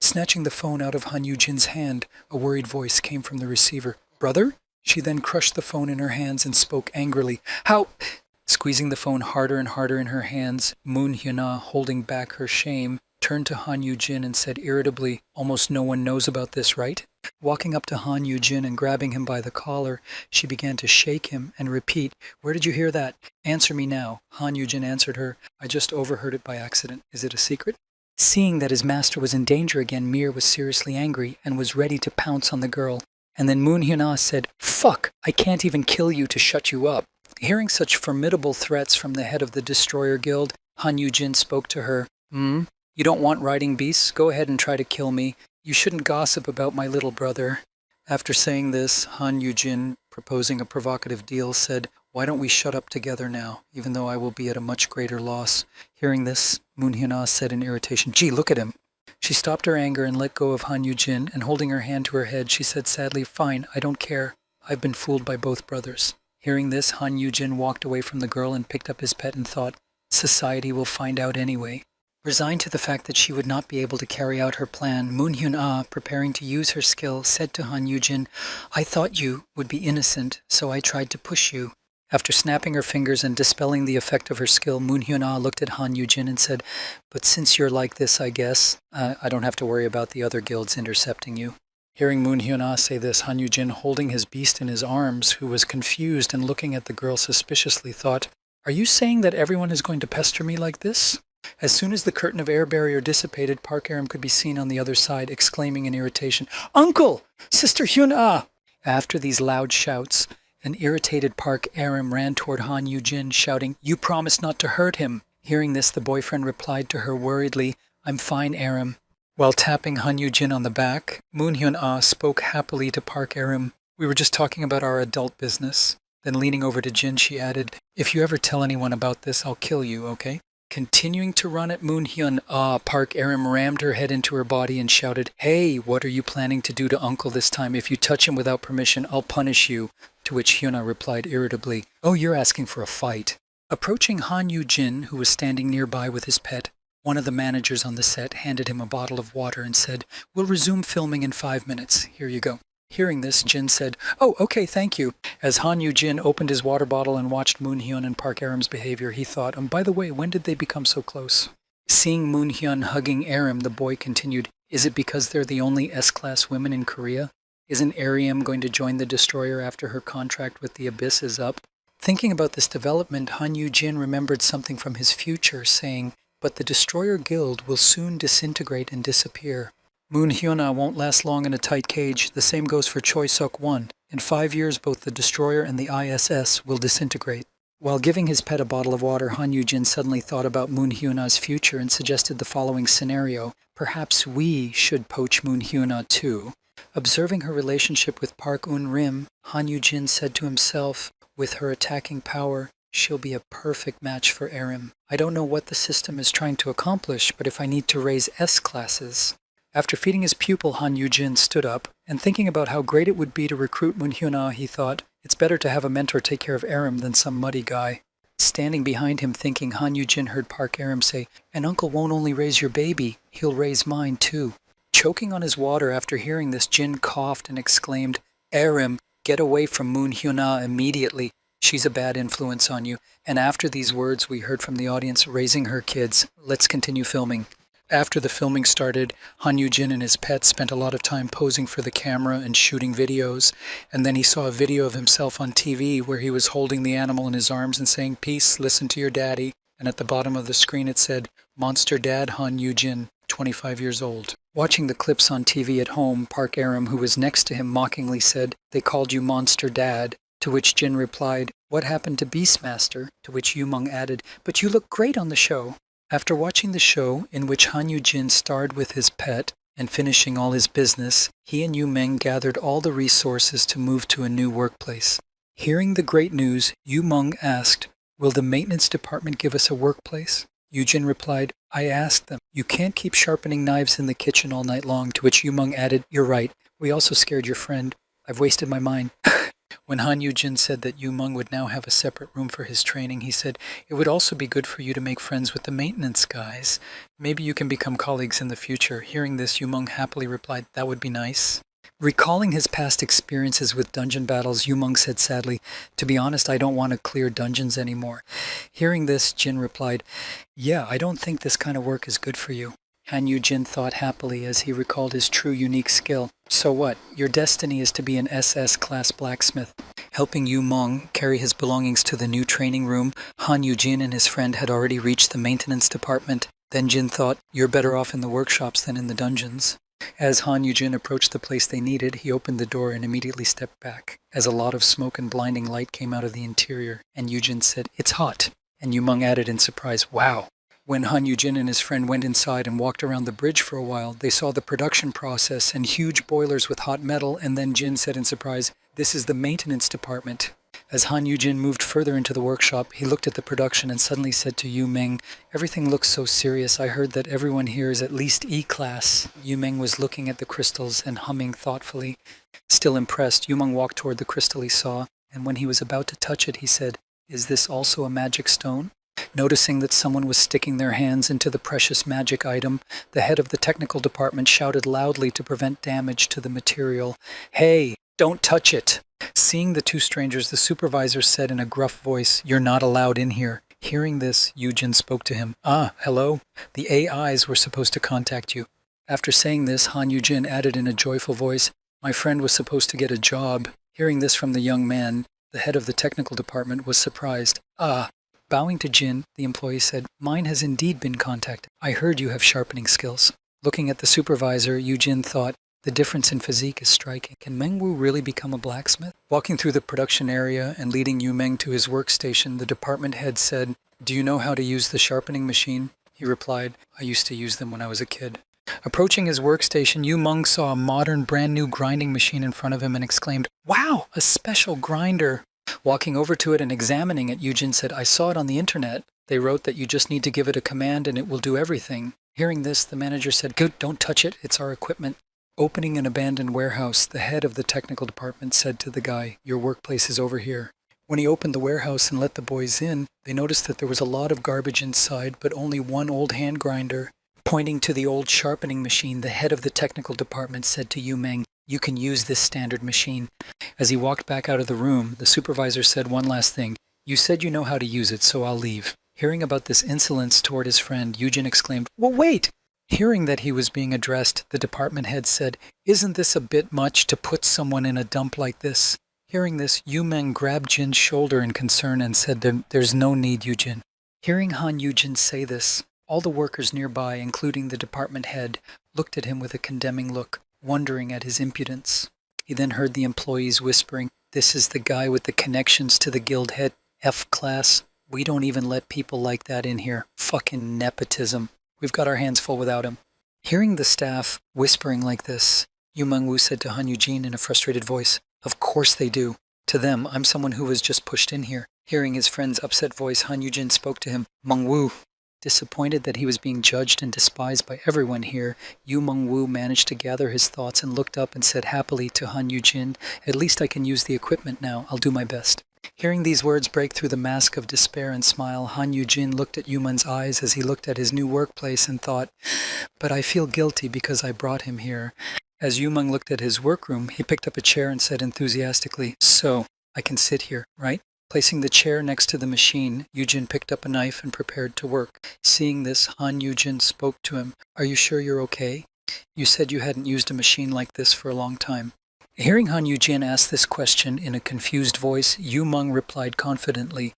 Snatching the phone out of Han Yu-jin's hand, a worried voice came from the receiver. "Brother?" She then crushed the phone in her hands and spoke angrily. "How?" Squeezing the phone harder and harder in her hands, Moon Hyun-ah, holding back her shame, turned to Han Yu-jin and said irritably, "Almost no one knows about this, right?" Walking up to Han Yu-jin and grabbing him by the collar, she began to shake him and repeat, "Where did you hear that? Answer me now." Han Yu-jin answered her, "I just overheard it by accident. Is it a secret?" Seeing that his master was in danger again, Mir was seriously angry and was ready to pounce on the girl. And then Moon Hyun-ah said, "Fuck, I can't even kill you to shut you up." Hearing such formidable threats from the head of the Destroyer Guild, Han Yu-jin spoke to her. You don't want riding beasts? Go ahead and try to kill me. You shouldn't gossip about my little brother." After saying this, Han Yu-jin, proposing a provocative deal, said, "Why don't we shut up together now, even though I will be at a much greater loss?" Hearing this, Moon Hyun-ah said in irritation, "Gee, look at him." She stopped her anger and let go of Han Yu-jin, and holding her hand to her head, she said sadly, "Fine, I don't care. I've been fooled by both brothers." Hearing this, Han Yu-jin walked away from the girl and picked up his pet and thought, "Society will find out anyway." Resigned to the fact that she would not be able to carry out her plan, Moon Hyun-ah, preparing to use her skill, said to Han Yoo-jin, "I thought you would be innocent, so I tried to push you." After snapping her fingers and dispelling the effect of her skill, Moon Hyun-ah looked at Han Yoo-jin and said, "But since you're like this, I guess, I don't have to worry about the other guilds intercepting you." Hearing Moon Hyun-ah say this, Han Yoo-jin, holding his beast in his arms, who was confused and looking at the girl suspiciously, thought, "Are you saying that everyone is going to pester me like this?" As soon as the curtain of air barrier dissipated, Park Aram could be seen on the other side, exclaiming in irritation, "Uncle! Sister Hyun-ah!" After these loud shouts, an irritated Park Aram ran toward Han Yoo-jin, shouting, "You promised not to hurt him." Hearing this, the boyfriend replied to her worriedly, "I'm fine, Aram." While tapping Han Yoo-jin on the back, Moon Hyun-ah spoke happily to Park Aram. "We were just talking about our adult business." Then leaning over to Jin, she added, "If you ever tell anyone about this, I'll kill you, okay?" Continuing to run at Moon Hyun-ah, Park Aram rammed her head into her body and shouted, "Hey, what are you planning to do to Uncle this time? If you touch him without permission, I'll punish you." To which Hyun-ah replied irritably, "Oh, you're asking for a fight." Approaching Han Yoo-jin, who was standing nearby with his pet, one of the managers on the set handed him a bottle of water and said, "We'll resume filming in 5 minutes. Here you go." Hearing this, Jin said, "Oh, okay, thank you." As Han Yoo-jin opened his water bottle and watched Moon Hyun and Park Aram's behavior, he thought, by the way, when did they become so close? Seeing Moon Hyun hugging Aram, the boy continued, "Is it because they're the only S-class women in Korea? Isn't Aram going to join the destroyer after her contract with the Abyss is up?" Thinking about this development, Han Yoo-jin remembered something from his future, saying, "But the destroyer guild will soon disintegrate and disappear. Moon Hyun-ah won't last long in a tight cage. The same goes for Choi Suk-won. In 5 years, both the destroyer and the ISS will disintegrate." While giving his pet a bottle of water, Han Yoo-jin suddenly thought about Moon Hyun-ah's future and suggested the following scenario. Perhaps we should poach Moon Hyun-ah too. Observing her relationship with Park Un-rim, Han Yoo-jin said to himself, "With her attacking power, she'll be a perfect match for Aram. I don't know what the system is trying to accomplish, but if I need to raise S-classes..." After feeding his pupil, Han Yoo-jin stood up, and thinking about how great it would be to recruit Moon Hyun-ah, he thought, it's better to have a mentor take care of Aram than some muddy guy. Standing behind him thinking, Han Yoo-jin heard Park Aram say, "And Uncle won't only raise your baby, he'll raise mine too." Choking on his water after hearing this, Jin coughed and exclaimed, "Aram, get away from Moon Hyun-ah immediately. She's a bad influence on you." And after these words, we heard from the audience raising her kids. Let's continue filming. After the filming started, Han Yoo-jin and his pet spent a lot of time posing for the camera and shooting videos, and then he saw a video of himself on TV where he was holding the animal in his arms and saying, "Peace, listen to your daddy," and at the bottom of the screen it said, "Monster Dad Han Yoo-jin, 25 years old." Watching the clips on TV at home, Park Aram, who was next to him, mockingly said, "They called you Monster Dad," to which Jin replied, "What happened to Beastmaster?" To which Yoomung added, "But you look great on the show." After watching the show, in which Han Yoo-jin starred with his pet, and finishing all his business, he and Yoomeng gathered all the resources to move to a new workplace. Hearing the great news, Yoomeng asked, "Will the maintenance department give us a workplace?" Yoo-jin replied, "I asked them. You can't keep sharpening knives in the kitchen all night long," to which Yoomeng added, "You're right. We also scared your friend. I've wasted my mind." When Han Yoo-jin said that Yoomeng would now have a separate room for his training, he said, "It would also be good for you to make friends with the maintenance guys. Maybe you can become colleagues in the future." Hearing this, Yoomeng happily replied, "That would be nice." Recalling his past experiences with dungeon battles, Yoomeng said sadly, "To be honest, I don't want to clear dungeons anymore." Hearing this, Jin replied, "Yeah, I don't think this kind of work is good for you." Han Yoo-jin thought happily as he recalled his true unique skill. "So what? Your destiny is to be an SS-class blacksmith." Helping Yoomeng carry his belongings to the new training room, Han Yoo-jin and his friend had already reached the maintenance department. Then Jin thought, "You're better off in the workshops than in the dungeons." As Han Yoo-jin approached the place they needed, he opened the door and immediately stepped back, as a lot of smoke and blinding light came out of the interior, and Yoo-jin said, "It's hot." And Yoomeng added in surprise, "Wow." When Han Yoo-jin and his friend went inside and walked around the bridge for a while, they saw the production process and huge boilers with hot metal, and then Jin said in surprise, "This is the maintenance department." As Han Yoo-jin moved further into the workshop, he looked at the production and suddenly said to Yoomeng, "Everything looks so serious. I heard that everyone here is at least E-class." Yoomeng was looking at the crystals and humming thoughtfully. Still impressed, Yoomeng walked toward the crystal he saw, and when he was about to touch it, he said, "Is this also a magic stone?" Noticing that someone was sticking their hands into the precious magic item, the head of the technical department shouted loudly to prevent damage to the material. "Hey, don't touch it!" Seeing the two strangers, the supervisor said in a gruff voice, "You're not allowed in here." Hearing this, Yujin spoke to him. "Ah, hello. The AIs were supposed to contact you." After saying this, Han Yujin added in a joyful voice, "My friend was supposed to get a job." Hearing this from the young man, the head of the technical department was surprised. "Ah." Bowing to Jin, the employee said, "Mine has indeed been contacted. I heard you have sharpening skills." Looking at the supervisor, Yujin thought, the difference in physique is striking. Can Mengwu really become a blacksmith? Walking through the production area and leading Yu Meng to his workstation, the department head said, "Do you know how to use the sharpening machine?" He replied, "I used to use them when I was a kid." Approaching his workstation, Yu Meng saw a modern, brand new grinding machine in front of him and exclaimed, "Wow, a special grinder." Walking over to it and examining it, Yujin said, "I saw it on the internet. They wrote that you just need to give it a command and it will do everything." Hearing this, the manager said, "Good, don't touch it. It's our equipment." Opening an abandoned warehouse, the head of the technical department said to the guy, "Your workplace is over here." When he opened the warehouse and let the boys in, they noticed that there was a lot of garbage inside, but only one old hand grinder. Pointing to the old sharpening machine, the head of the technical department said to Yu Meng, "You can use this standard machine." As he walked back out of the room, the supervisor said one last thing, "You said you know how to use it, so I'll leave." Hearing about this insolence toward his friend, Yujin exclaimed, "Well, wait!" Hearing that he was being addressed, the department head said, "Isn't this a bit much to put someone in a dump like this?" Hearing this, Yu Meng grabbed Jin's shoulder in concern and said, "There's no need, Yujin." Hearing Han Yujin say this, all the workers nearby, including the department head, looked at him with a condemning look, wondering at his impudence. He then heard the employees whispering, "This is the guy with the connections to the guild head F-class. We don't even let people like that in here. Fucking nepotism. We've got our hands full without him." Hearing the staff whispering like this, Yu Mengwu said to Han Yujin in a frustrated voice, "Of course they do. To them, I'm someone who was just pushed in here." Hearing his friend's upset voice, Han Yujin spoke to him, "Mengwu." Disappointed that he was being judged and despised by everyone here, Yu Mengwu managed to gather his thoughts and looked up and said happily to Han Yujin, "At least I can use the equipment now. I'll do my best." Hearing these words break through the mask of despair and smile, Han Yujin looked at Yu Meng's eyes as he looked at his new workplace and thought, "But I feel guilty because I brought him here." As Yu Meng looked at his workroom, he picked up a chair and said enthusiastically, "So, I can sit here, right?" Placing the chair next to the machine, Yujin picked up a knife and prepared to work. Seeing this, Han Yujin spoke to him, "Are you sure you're okay? You said you hadn't used a machine like this for a long time." Hearing Han Yujin ask this question in a confused voice, Yu Meng replied confidently,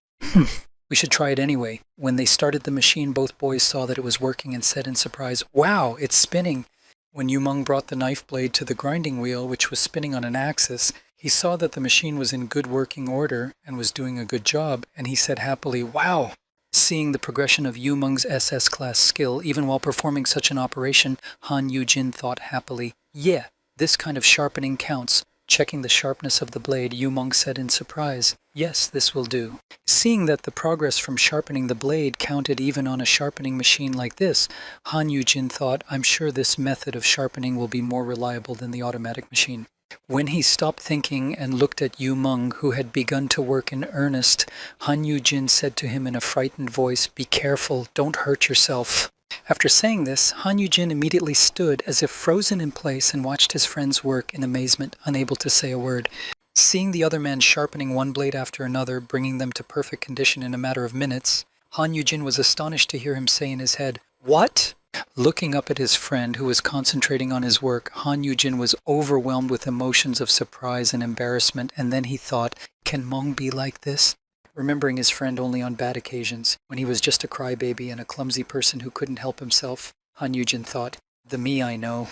"We should try it anyway." When they started the machine, both boys saw that it was working and said in surprise, "Wow, it's spinning." When Yu Meng brought the knife blade to the grinding wheel, which was spinning on an axis, he saw that the machine was in good working order and was doing a good job, and he said happily, "Wow." Seeing the progression of Yu Meng's SS class skill, even while performing such an operation, Han Yujin thought happily, "Yeah, this kind of sharpening counts." Checking the sharpness of the blade, Yu Meng said in surprise, "Yes, this will do." Seeing that the progress from sharpening the blade counted even on a sharpening machine like this, Han Yujin thought, "I'm sure this method of sharpening will be more reliable than the automatic machine." When he stopped thinking and looked at Yu Meng, who had begun to work in earnest, Han Yujin said to him in a frightened voice, "Be careful, don't hurt yourself." After saying this, Han Yujin immediately stood as if frozen in place and watched his friends work in amazement, unable to say a word. Seeing the other men sharpening one blade after another, bringing them to perfect condition in a matter of minutes, Han Yujin was astonished to hear him say in his head, "What?" Looking up at his friend, who was concentrating on his work, Han Yujin was overwhelmed with emotions of surprise and embarrassment, and then he thought, "Can Meng be like this?" Remembering his friend only on bad occasions, when he was just a crybaby and a clumsy person who couldn't help himself, Han Yujin thought, "The me I know."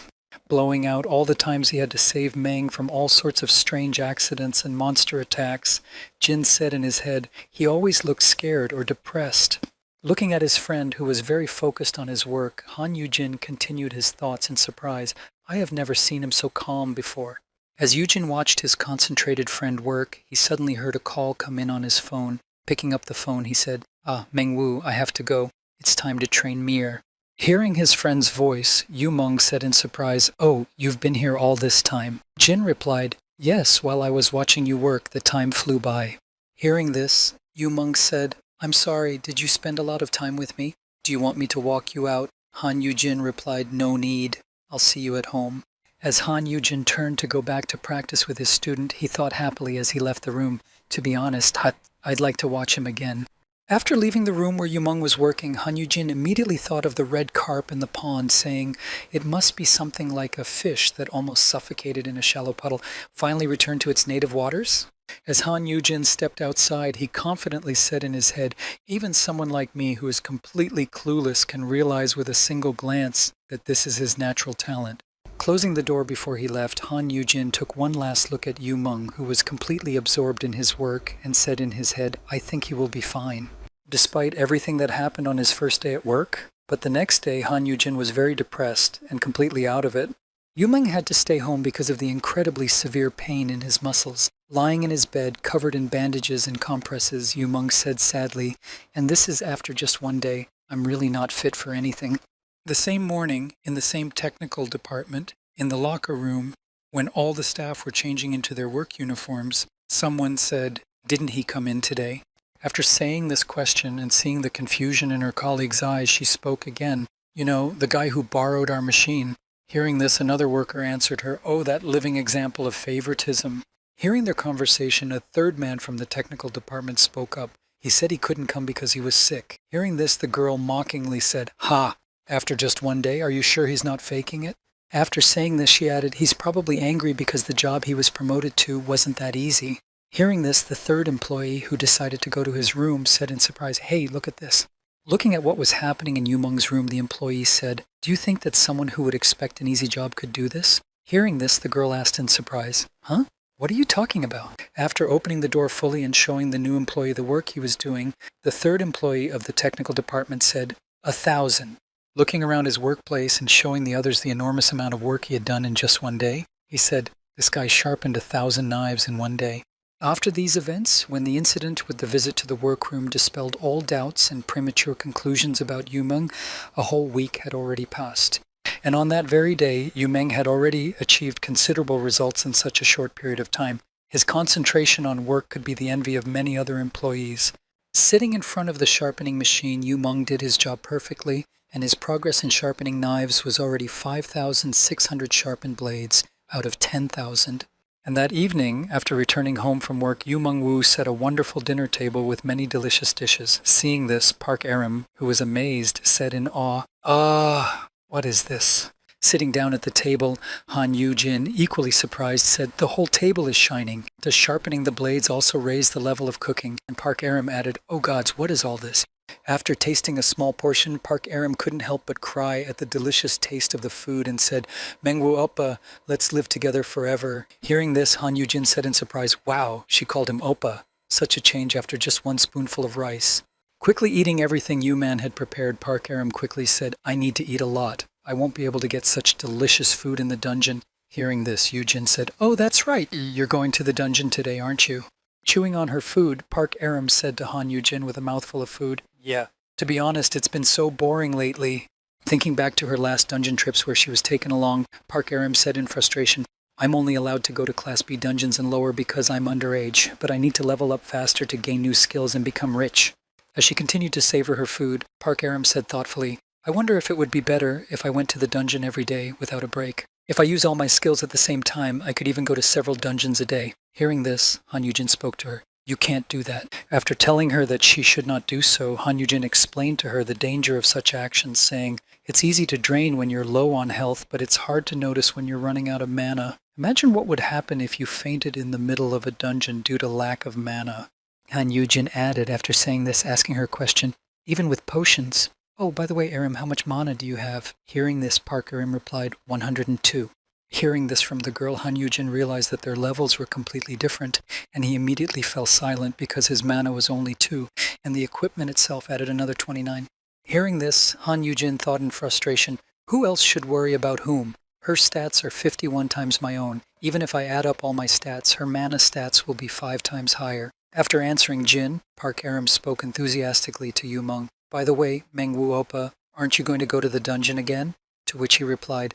Blowing out all the times he had to save Meng from all sorts of strange accidents and monster attacks, Jin said in his head, "He always looks scared or depressed." Looking at his friend, who was very focused on his work, Han Yujin continued his thoughts in surprise. "I have never seen him so calm before." As Yujin watched his concentrated friend work, he suddenly heard a call come in on his phone. Picking up the phone, he said, "Ah, Mengwu, I have to go. It's time to train Mir." Hearing his friend's voice, Yu Meng said in surprise, "Oh, you've been here all this time." Jin replied, "Yes, while I was watching you work, the time flew by." Hearing this, Yu Meng said, I'm sorry, did you spend a lot of time with me? Do you want me to walk you out? Han Yujin replied, no need. I'll see you at home. As Han Yujin turned to go back to practice with his student, he thought happily as he left the room, to be honest, I'd like to watch him again. After leaving the room where Yumeng was working, Han Yujin immediately thought of the red carp in the pond, saying it must be something like a fish that almost suffocated in a shallow puddle, finally returned to its native waters. As Han Yujin stepped outside, he confidently said in his head, even someone like me who is completely clueless can realize with a single glance that this is his natural talent. Closing the door before he left, Han Yujin took one last look at Yumeng, who was completely absorbed in his work, and said in his head, I think he will be fine. Despite everything that happened on his first day at work, but the next day Han Yujin was very depressed and completely out of it. Yumeng had to stay home because of the incredibly severe pain in his muscles. Lying in his bed, covered in bandages and compresses, Yumeng said sadly, and this is after just one day. I'm really not fit for anything. The same morning, in the same technical department, in the locker room, when all the staff were changing into their work uniforms, someone said, didn't he come in today? After saying this question and seeing the confusion in her colleague's eyes, she spoke again. You know, the guy who borrowed our machine. Hearing this, another worker answered her, oh, that living example of favoritism. Hearing their conversation, a third man from the technical department spoke up. He said he couldn't come because he was sick. Hearing this, the girl mockingly said, ha! After just one day, are you sure he's not faking it? After saying this, she added, he's probably angry because the job he was promoted to wasn't that easy. Hearing this, the third employee, who decided to go to his room, said in surprise, hey, look at this. Looking at what was happening in Yumeng's room, the employee said, do you think that someone who would expect an easy job could do this? Hearing this, the girl asked in surprise, huh? What are you talking about? After opening the door fully and showing the new employee the work he was doing, the third employee of the technical department said, 1,000. Looking around his workplace and showing the others the enormous amount of work he had done in just one day, he said, this guy sharpened 1,000 knives in one day. After these events, when the incident with the visit to the workroom dispelled all doubts and premature conclusions about Yumeng, a whole week had already passed. And on that very day, Yumeng had already achieved considerable results in such a short period of time. His concentration on work could be the envy of many other employees. Sitting in front of the sharpening machine, Yumeng did his job perfectly, and his progress in sharpening knives was already 5,600 sharpened blades out of 10,000. And that evening, after returning home from work, Yumeng Wu set a wonderful dinner table with many delicious dishes. Seeing this, Park Aram, who was amazed, said in awe, ah, what is this? Sitting down at the table, Han Yujin, equally surprised, said, the whole table is shining. Does sharpening the blades also raise the level of cooking? And Park Aram added, oh gods, what is all this? After tasting a small portion, Park Aram couldn't help but cry at the delicious taste of the food and said, Mengwu Oppa, let's live together forever. Hearing this, Han Yujin said in surprise, wow, she called him Oppa. Such a change after just one spoonful of rice. Quickly eating everything Yuman had prepared, Park Aram quickly said, I need to eat a lot. I won't be able to get such delicious food in the dungeon. Hearing this, Yujin said, oh, that's right. You're going to the dungeon today, aren't you? Chewing on her food, Park Aram said to Han Yujin with a mouthful of food, yeah, to be honest, it's been so boring lately. Thinking back to her last dungeon trips where she was taken along, Park Aram said in frustration, I'm only allowed to go to Class B dungeons and lower because I'm underage, but I need to level up faster to gain new skills and become rich. As she continued to savor her food, Park Aram said thoughtfully, I wonder if it would be better if I went to the dungeon every day without a break. If I use all my skills at the same time, I could even go to several dungeons a day. Hearing this, Han Yujin spoke to her. You can't do that. After telling her that she should not do so, Han Yujin explained to her the danger of such actions, saying, it's easy to drain when you're low on health, but it's hard to notice when you're running out of mana. Imagine what would happen if you fainted in the middle of a dungeon due to lack of mana. Han Yujin added after saying this, asking her a question, even with potions. Oh, by the way, Aram, how much mana do you have? Hearing this, Park Aram replied, 102. Hearing this from the girl, Han Yujin realized that their levels were completely different, and he immediately fell silent because his mana was only 2, and the equipment itself added another 29. Hearing this, Han Yujin thought in frustration, who else should worry about whom? Her stats are 51 times my own. Even if I add up all my stats, her mana stats will be 5 times higher. After answering Jin, Park Aram spoke enthusiastically to Yumeng. By the way, Mengwu Oppa, aren't you going to go to the dungeon again? To which he replied,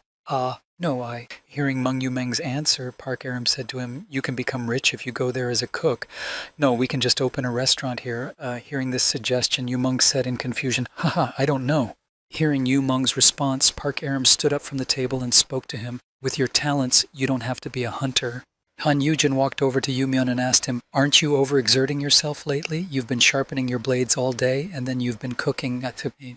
No, I. Hearing Meng Yumeng's answer, Park Aram said to him, you can become rich if you go there as a cook. No, we can just open a restaurant here. Hearing this suggestion, Yumeng said in confusion, haha, I don't know. Hearing Yumeng's response, Park Aram stood up from the table and spoke to him. With your talents, you don't have to be a hunter. Han Yujin walked over to Yumyeon and asked him, aren't you overexerting yourself lately? You've been sharpening your blades all day, and then you've been cooking.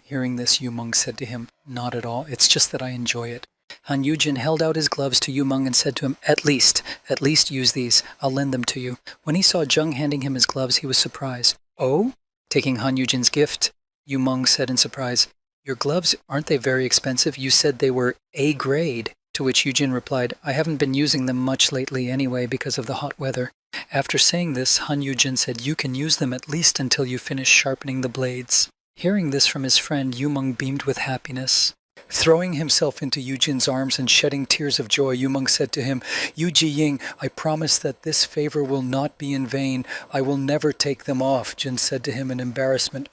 Hearing this, Yumeng said to him, not at all. It's just that I enjoy it. Han Yujin held out his gloves to Yumeng and said to him, at least use these. I'll lend them to you. When he saw Jung handing him his gloves, he was surprised. Oh? Taking Han Yujin's gift, Yumeng said in surprise, your gloves, aren't they very expensive? You said they were A grade. To which Yujin replied, I haven't been using them much lately anyway because of the hot weather. After saying this, Han Yujin said, you can use them at least until you finish sharpening the blades. Hearing this from his friend, Yumeng beamed with happiness. Throwing himself into Yujin's arms and shedding tears of joy, Yumeng said to him, Yu Ji-ying, I promise that this favor will not be in vain. I will never take them off. Jin said to him in embarrassment,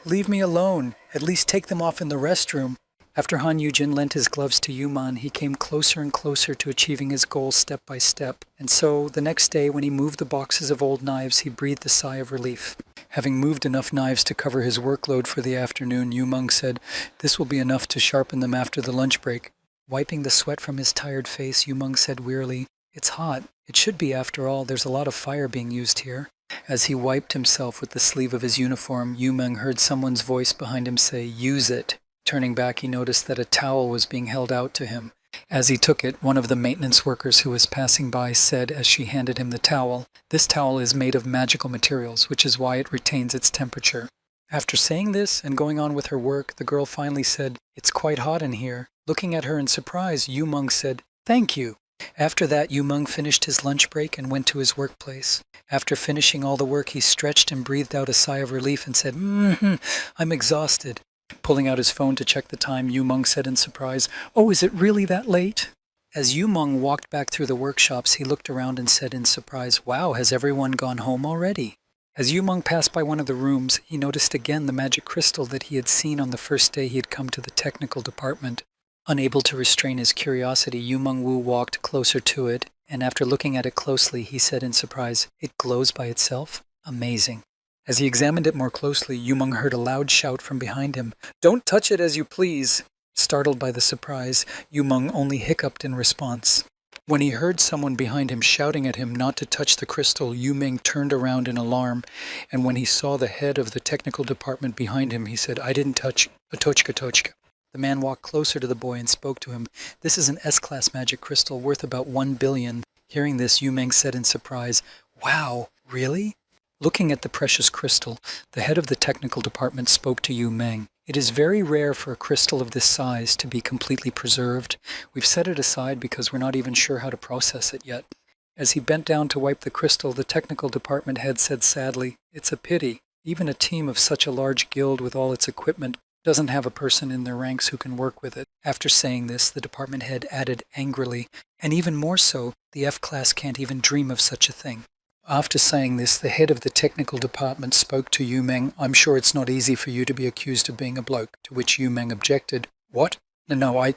leave me alone. At least take them off in the restroom. After Han Yujin lent his gloves to Yuman, he came closer and closer to achieving his goal step by step. And so, the next day when he moved the boxes of old knives, he breathed a sigh of relief. Having moved enough knives to cover his workload for the afternoon, Yumeng said, this will be enough to sharpen them after the lunch break. Wiping the sweat from his tired face, Yumeng said wearily, it's hot. It should be after all. There's a lot of fire being used here. As he wiped himself with the sleeve of his uniform, Yumeng heard someone's voice behind him say, use it. Turning back, he noticed that a towel was being held out to him. As he took it, one of the maintenance workers who was passing by said as she handed him the towel, this towel is made of magical materials, which is why it retains its temperature. After saying this and going on with her work, the girl finally said, it's quite hot in here. Looking at her in surprise, Yumeng said, thank you. After that, Yumeng finished his lunch break and went to his workplace. After finishing all the work, he stretched and breathed out a sigh of relief and said, I'm exhausted. Pulling out his phone to check the time, Yumeng said in surprise, oh, is it really that late? As Yumeng walked back through the workshops, he looked around and said in surprise, wow, has everyone gone home already? As Yumeng passed by one of the rooms, he noticed again the magic crystal that he had seen on the first day he had come to the technical department. Unable to restrain his curiosity, Yumeng Wu walked closer to it, and after looking at it closely, he said in surprise, it glows by itself? Amazing. As he examined it more closely, Yumeng heard a loud shout from behind him. Don't touch it as you please. Startled by the surprise, Yumeng only hiccuped in response. When he heard someone behind him shouting at him not to touch the crystal, Yumeng turned around in alarm, and when he saw the head of the technical department behind him, he said, I didn't touch a tochka. The man walked closer to the boy and spoke to him. This is an S-class magic crystal worth about 1 billion. Hearing this, Yumeng said in surprise, wow, really? Looking at the precious crystal, the head of the technical department spoke to Yumeng. It is very rare for a crystal of this size to be completely preserved. We've set it aside because we're not even sure how to process it yet. As he bent down to wipe the crystal, the technical department head said sadly, it's a pity. Even a team of such a large guild with all its equipment doesn't have a person in their ranks who can work with it. After saying this, the department head added angrily, and even more so, the F-class can't even dream of such a thing. After saying this, the head of the technical department spoke to Yumeng. I'm sure it's not easy for you to be accused of being a bloke, to which Yumeng objected. What? No,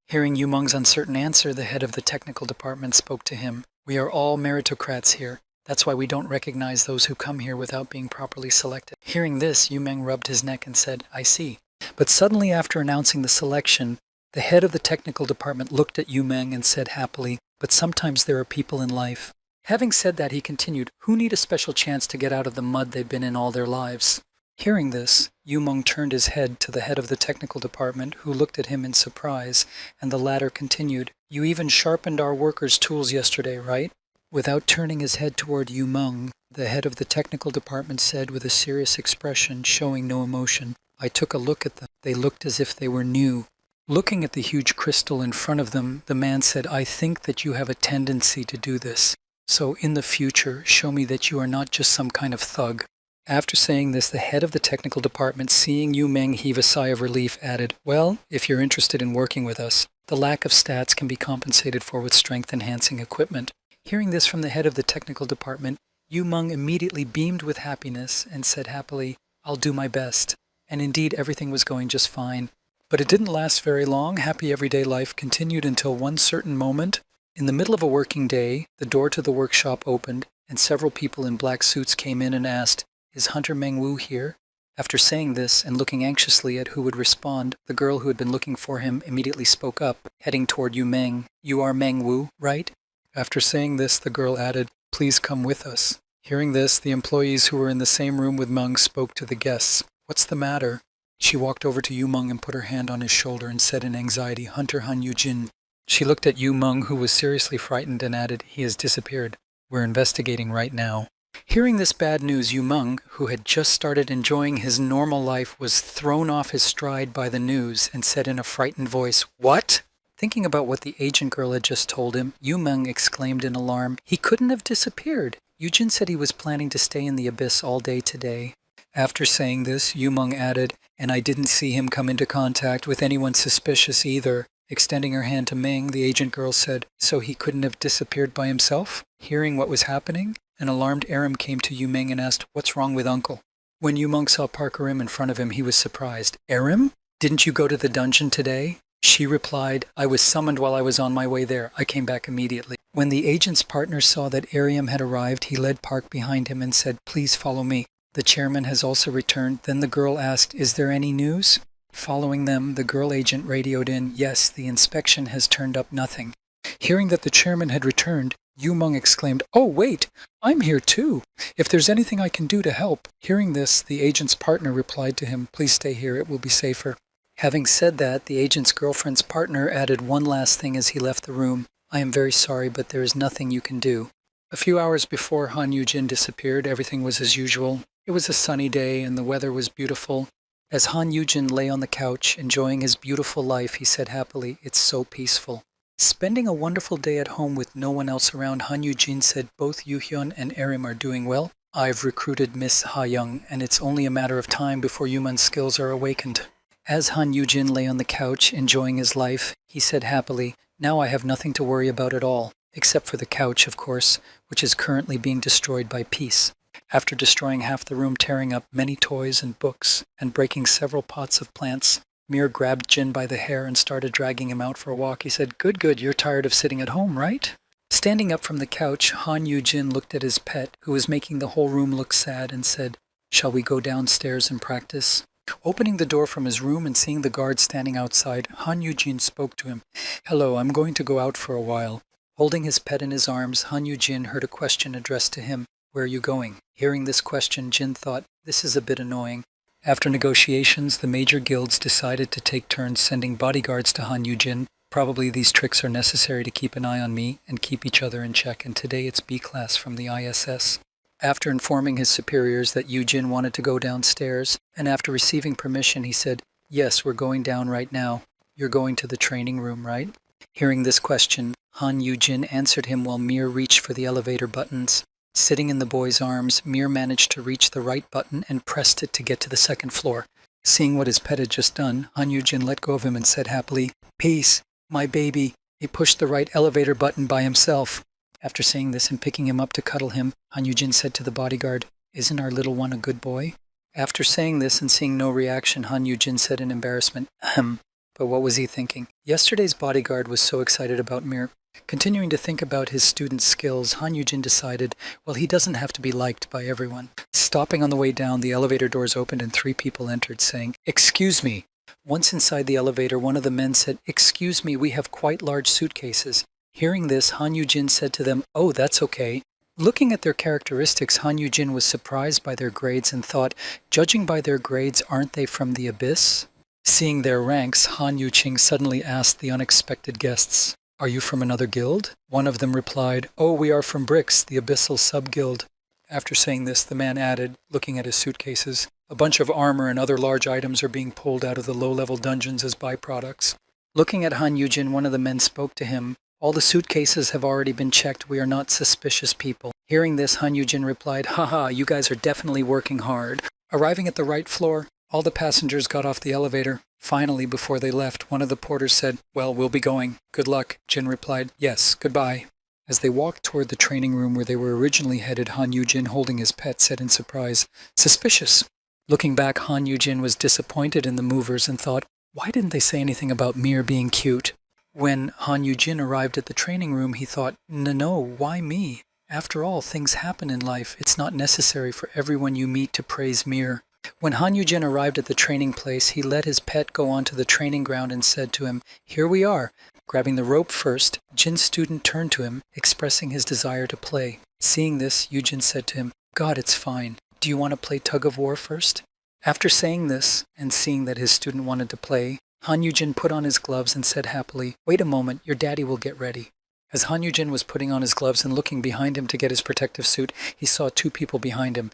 Hearing Yumeng's uncertain answer, the head of the technical department spoke to him. We are all meritocrats here. That's why we don't recognize those who come here without being properly selected. Hearing this, Yumeng rubbed his neck and said, I see. But suddenly after announcing the selection, the head of the technical department looked at Yumeng and said happily, but sometimes there are people in life. Having said that, he continued, who need a special chance to get out of the mud they've been in all their lives? Hearing this, Yumeng turned his head to the head of the technical department, who looked at him in surprise, and the latter continued, you even sharpened our workers' tools yesterday, right? Without turning his head toward Yumeng, the head of the technical department said with a serious expression, showing no emotion, I took a look at them. They looked as if they were new. Looking at the huge crystal in front of them, the man said, I think that you have a tendency to do this. So in the future, show me that you are not just some kind of thug. After saying this, the head of the technical department, seeing Yumeng heave a sigh of relief, added, well, if you're interested in working with us, the lack of stats can be compensated for with strength-enhancing equipment. Hearing this from the head of the technical department, Yumeng immediately beamed with happiness and said happily, I'll do my best. And indeed, everything was going just fine. But it didn't last very long. Happy everyday life continued until one certain moment. In the middle of a working day, the door to the workshop opened, and several people in black suits came in and asked, "Is Hunter Mengwu here?" After saying this and looking anxiously at who would respond, the girl who had been looking for him immediately spoke up, heading toward Yu Meng. "You are Mengwu, right?" After saying this, the girl added, "Please come with us." Hearing this, the employees who were in the same room with Meng spoke to the guests. "What's the matter?" She walked over to Yu Meng and put her hand on his shoulder and said in anxiety, "Hunter Han Yujin." She looked at Yu Meng, who was seriously frightened, and added, "He has disappeared. We're investigating right now." Hearing this bad news, Yu Meng, who had just started enjoying his normal life, was thrown off his stride by the news and said in a frightened voice, "What?" Thinking about what the agent girl had just told him, Yu Meng exclaimed in alarm, "He couldn't have disappeared. Yujin said he was planning to stay in the abyss all day today." After saying this, Yu Meng added, "And I didn't see him come into contact with anyone suspicious either." Extending her hand to Meng, the agent girl said, "So he couldn't have disappeared by himself?" Hearing what was happening, an alarmed Aram came to Yu Meng and asked, "What's wrong with Uncle?" When Yu Meng saw Parker Im in front of him, he was surprised. "Aram? Didn't you go to the dungeon today?" She replied, "I was summoned while I was on my way there. I came back immediately." When the agent's partner saw that Aram had arrived, he led Park behind him and said, "Please follow me. The chairman has also returned." Then the girl asked, "Is there any news?" Following them, the girl agent radioed in, "Yes, the inspection has turned up nothing." Hearing that the chairman had returned, Yu Meng exclaimed, "Oh, wait, I'm here too. If there's anything I can do to help." Hearing this, the agent's partner replied to him, "Please stay here, it will be safer." Having said that, the agent's girlfriend's partner added one last thing as he left the room. "I am very sorry, but there is nothing you can do." A few hours before Han Yujin disappeared, everything was as usual. It was a sunny day and the weather was beautiful. As Han Yujin lay on the couch, enjoying his beautiful life, he said happily, "It's so peaceful." Spending a wonderful day at home with no one else around, Han Yujin said, "Both Yu-hyun and Arim are doing well. I've recruited Miss Ha-young, and it's only a matter of time before Yuman's skills are awakened." As Han Yujin lay on the couch, enjoying his life, he said happily, "Now I have nothing to worry about at all, except for the couch, of course, which is currently being destroyed by peace." After destroying half the room, tearing up many toys and books, and breaking several pots of plants, Mir grabbed Jin by the hair and started dragging him out for a walk. He said, "Good, good, you're tired of sitting at home, right?" Standing up from the couch, Han Yujin looked at his pet, who was making the whole room look sad, and said, "Shall we go downstairs and practice?" Opening the door from his room and seeing the guard standing outside, Han Yujin spoke to him. "Hello, I'm going to go out for a while." Holding his pet in his arms, Han Yujin heard a question addressed to him. "Where are you going?" Hearing this question, Jin thought, "This is a bit annoying." After negotiations, the major guilds decided to take turns sending bodyguards to Han Yujin. Probably these tricks are necessary to keep an eye on me and keep each other in check, and today it's B class from the ISS. After informing his superiors that Yujin wanted to go downstairs, and after receiving permission, he said, "Yes, we're going down right now. You're going to the training room, right?" Hearing this question, Han Yujin answered him while Mir reached for the elevator buttons. Sitting in the boy's arms, Mir managed to reach the right button and pressed it to get to the second floor. Seeing what his pet had just done, Han Yujin let go of him and said happily, "Peace, my baby." He pushed the right elevator button by himself. After saying this and picking him up to cuddle him, Han Yujin said to the bodyguard, "Isn't our little one a good boy?" After saying this and seeing no reaction, Han Yujin said in embarrassment, "Ahem." But what was he thinking? Yesterday's bodyguard was so excited about Mir. Continuing to think about his student's skills, Han Yujin decided, well, he doesn't have to be liked by everyone. Stopping on the way down, the elevator doors opened and 3 people entered, saying, "Excuse me." Once inside the elevator, one of the men said, "Excuse me, we have quite large suitcases." Hearing this, Han Yujin said to them, "Oh, that's okay." Looking at their characteristics, Han Yujin was surprised by their grades and thought, judging by their grades, aren't they from the abyss? Seeing their ranks, Han Yuqing suddenly asked the unexpected guests, "Are you from another guild?" One of them replied, "Oh, we are from Bricks, the abyssal sub-guild." After saying this, the man added, looking at his suitcases, "A bunch of armor and other large items are being pulled out of the low-level dungeons as byproducts." Looking at Han Yujin, one of the men spoke to him, "All the suitcases have already been checked. We are not suspicious people." Hearing this, Han Yujin replied, "Haha, you guys are definitely working hard." Arriving at the right floor, all the passengers got off the elevator. Finally, before they left, one of the porters said, "Well, we'll be going. Good luck." Jin replied, "Yes, goodbye." As they walked toward the training room where they were originally headed, Han Yujin, holding his pet, said in surprise, "Suspicious." Looking back, Han Yujin was disappointed in the movers and thought, Why didn't they say anything about Mir being cute? When Han Yu-jin arrived at the training room, he thought, no, why me? After all, things happen in life. It's not necessary for everyone you meet to praise Mir. When Han Yu-jin arrived at the training place, he let his pet go onto the training ground and said to him, "Here we are." Grabbing the rope first, Jin's student turned to him, expressing his desire to play. Seeing this, Yu-jin said to him, "God, it's fine. Do you want to play tug of war first?" After saying this, and seeing that his student wanted to play, Han Yu-jin put on his gloves and said happily, "Wait a moment, your daddy will get ready." As Han Yu-jin was putting on his gloves and looking behind him to get his protective suit, he saw two people behind him.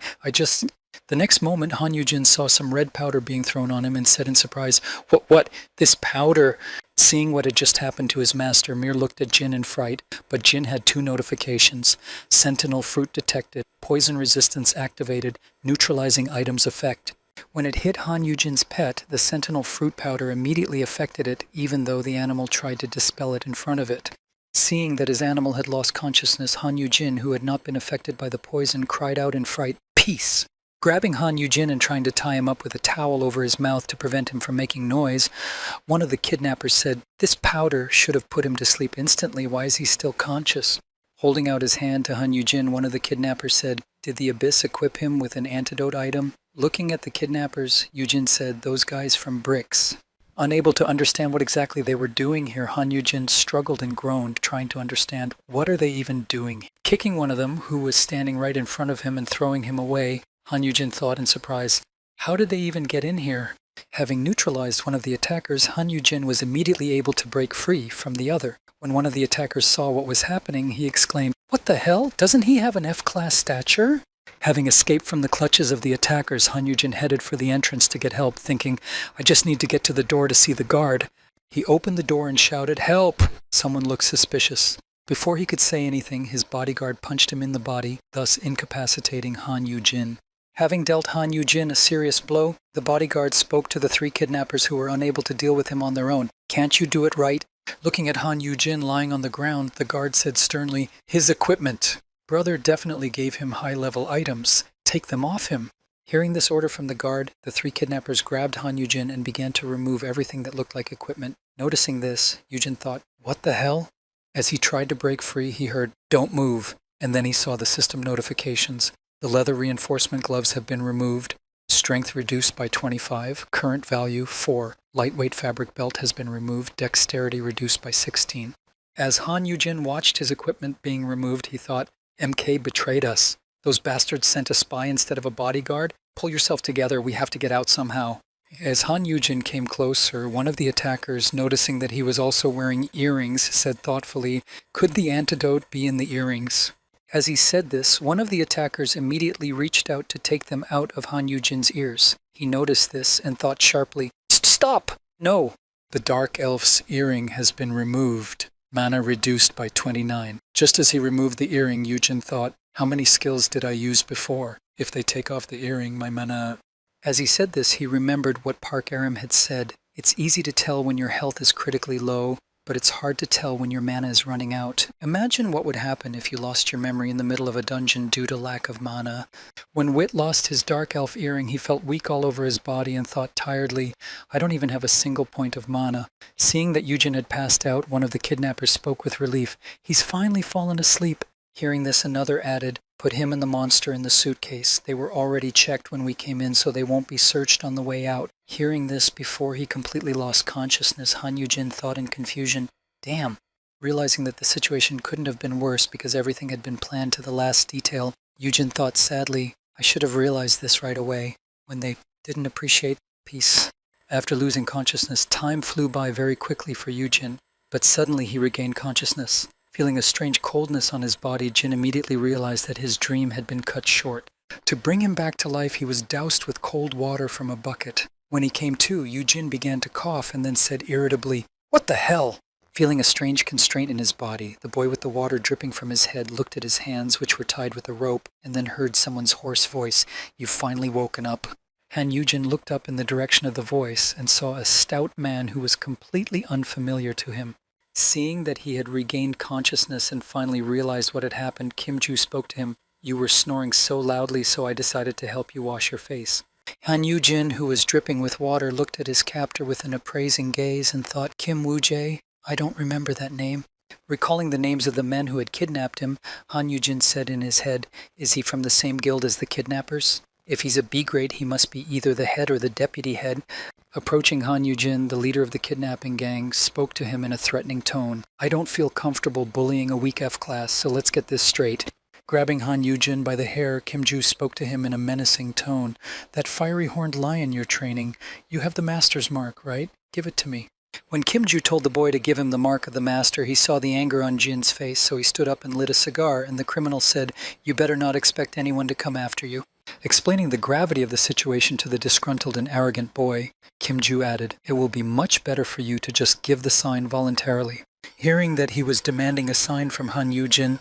The next moment, Han Yu-jin saw some red powder being thrown on him and said in surprise, What? This powder?" Seeing what had just happened to his master, Mir looked at Jin in fright, but Jin had two notifications. Sentinel fruit detected, poison resistance activated, neutralizing items effect. When it hit Han Yu-jin's pet, the sentinel fruit powder immediately affected it, even though the animal tried to dispel it in front of it. Seeing that his animal had lost consciousness, Han Yu-jin, who had not been affected by the poison, cried out in fright, "Peace!" Grabbing Han Yu-jin and trying to tie him up with a towel over his mouth to prevent him from making noise, one of the kidnappers said, "This powder should have put him to sleep instantly. Why is he still conscious?" Holding out his hand to Han Yu-jin, one of the kidnappers said, "Did the abyss equip him with an antidote item?" Looking at the kidnappers, Yu-jin said, "Those guys from Bricks." Unable to understand what exactly they were doing here, Han Yu-jin struggled and groaned, trying to understand, what are they even doing? Kicking one of them, who was standing right in front of him, and throwing him away, Han Yu-jin thought in surprise, how did they even get in here? Having neutralized one of the attackers, Han Yu-jin was immediately able to break free from the other. When one of the attackers saw what was happening, he exclaimed, "What the hell? Doesn't he have an F-class stature?" Having escaped from the clutches of the attackers, Han Yu-jin headed for the entrance to get help, thinking, "I just need to get to the door to see the guard." He opened the door and shouted, "Help!" Someone looked suspicious. Before he could say anything, his bodyguard punched him in the body, thus incapacitating Han Yu-jin. Having dealt Han Yu-jin a serious blow, the bodyguard spoke to the three kidnappers who were unable to deal with him on their own. "Can't you do it right?" Looking at Han Yu-jin lying on the ground, the guard said sternly, "His equipment." Brother definitely gave him high-level items. Take them off him. Hearing this order from the guard, the three kidnappers grabbed Han Yu-jin and began to remove everything that looked like equipment. Noticing this, Yu-jin thought, what the hell? As he tried to break free, he heard, "Don't move," and then he saw the system notifications. The leather reinforcement gloves have been removed. Strength reduced by 25. Current value 4. Lightweight fabric belt has been removed. Dexterity reduced by 16. As Han Yu-jin watched his equipment being removed, he thought, MK betrayed us. Those bastards sent a spy instead of a bodyguard. Pull yourself together, we have to get out somehow. As Han Yu-jin came closer, one of the attackers, noticing that he was also wearing earrings, said thoughtfully, "Could the antidote be in the earrings?" As he said this, one of the attackers immediately reached out to take them out of Han Yu-jin's ears. He noticed this and thought sharply, "Stop! No!" The dark elf's earring has been removed. Mana reduced by 29. Just as he removed the earring, Yu-jin thought, how many skills did I use before? If they take off the earring, my mana... As he said this, he remembered what Park Aram had said. It's easy to tell when your health is critically low, but it's hard to tell when your mana is running out. Imagine what would happen if you lost your memory in the middle of a dungeon due to lack of mana. When Wit lost his dark elf earring, he felt weak all over his body and thought tiredly, I don't even have a single point of mana. Seeing that Yu-jin had passed out, one of the kidnappers spoke with relief. He's finally fallen asleep. Hearing this, another added, put him and the monster in the suitcase. They were already checked when we came in, so they won't be searched on the way out. Hearing this, before he completely lost consciousness, Han Yu-jin thought in confusion, damn. Realizing that the situation couldn't have been worse because everything had been planned to the last detail, Yu-jin thought sadly, I should have realized this right away, when they didn't appreciate peace. After losing consciousness, time flew by very quickly for Yu-jin, but suddenly he regained consciousness. Feeling a strange coldness on his body, Jin immediately realized that his dream had been cut short. To bring him back to life, he was doused with cold water from a bucket. When he came to, Yu-jin began to cough and then said irritably, what the hell? Feeling a strange constraint in his body, the boy with the water dripping from his head looked at his hands, which were tied with a rope, and then heard someone's hoarse voice, You've finally woken up. Han Yu-jin looked up in the direction of the voice and saw a stout man who was completely unfamiliar to him. Seeing that he had regained consciousness and finally realized what had happened, Kim Ju spoke to him. You were snoring so loudly, so I decided to help you wash your face. Han Yu-jin, who was dripping with water, looked at his captor with an appraising gaze and thought, Kim Woo-jae? I don't remember that name. Recalling the names of the men who had kidnapped him, Han Yu-jin said in his head, is he from the same guild as the kidnappers? If he's a B grade, he must be either the head or the deputy head. Approaching Han Yu-jin, the leader of the kidnapping gang, spoke to him in a threatening tone. I don't feel comfortable bullying a weak F class, so let's get this straight. Grabbing Han Yu-jin by the hair, Kim Ju spoke to him in a menacing tone. That fiery horned lion you're training, you have the master's mark, right? Give it to me. When Kim Ju told the boy to give him the mark of the master, he saw the anger on Jin's face, so he stood up and lit a cigar, and the criminal said, you better not expect anyone to come after you. Explaining the gravity of the situation to the disgruntled and arrogant boy, Kim Ju added, it will be much better for you to just give the sign voluntarily. Hearing that he was demanding a sign from Han Yu-jin,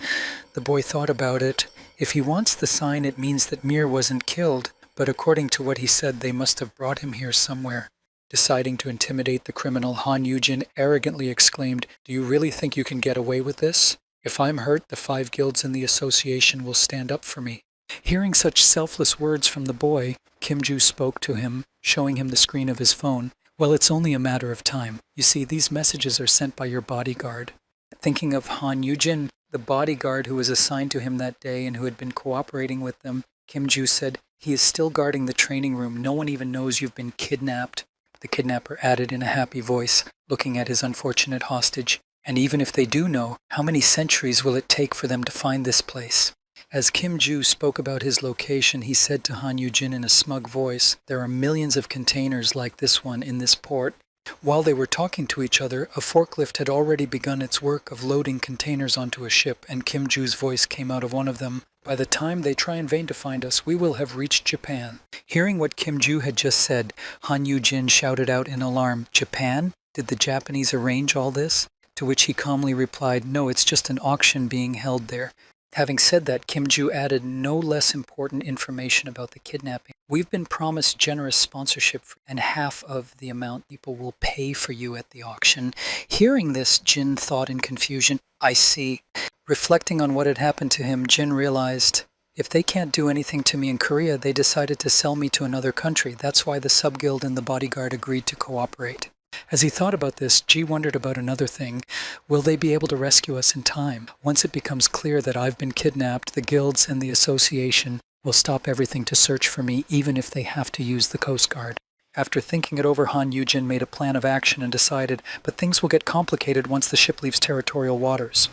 the boy thought about it. If he wants the sign, it means that Mir wasn't killed, but according to what he said, they must have brought him here somewhere. Deciding to intimidate the criminal, Han Yu-jin arrogantly exclaimed, do you really think you can get away with this? If I'm hurt, the 5 guilds in the association will stand up for me. Hearing such selfless words from the boy, Kim Ju spoke to him, showing him the screen of his phone. Well, it's only a matter of time. You see, these messages are sent by your bodyguard. Thinking of Han Yu-jin, the bodyguard who was assigned to him that day and who had been cooperating with them, Kim Ju said, he is still guarding the training room. No one even knows you've been kidnapped. The kidnapper added in a happy voice, looking at his unfortunate hostage. And even if they do know, how many centuries will it take for them to find this place? As Kim Ju spoke about his location, he said to Han Yu-jin in a smug voice, there are millions of containers like this one in this port. While they were talking to each other, a forklift had already begun its work of loading containers onto a ship, and Kim Ju's voice came out of one of them. By the time they try in vain to find us, we will have reached Japan. Hearing what Kim Ju had just said, Han Yu-jin shouted out in alarm, Japan? Did the Japanese arrange all this? To which he calmly replied, no, it's just an auction being held there. Having said that, Kim Ju added no less important information about the kidnapping. We've been promised generous sponsorship and half of the amount people will pay for you at the auction. Hearing this, Jin thought in confusion, I see. Reflecting on what had happened to him, Jin realized, if they can't do anything to me in Korea, they decided to sell me to another country. That's why the sub-guild and the bodyguard agreed to cooperate. As he thought about this, Ji wondered about another thing. Will they be able to rescue us in time? Once it becomes clear that I've been kidnapped, the guilds and the association will stop everything to search for me, even if they have to use the Coast Guard. After thinking it over, Han Yu-jin made a plan of action and decided, but things will get complicated once the ship leaves territorial waters.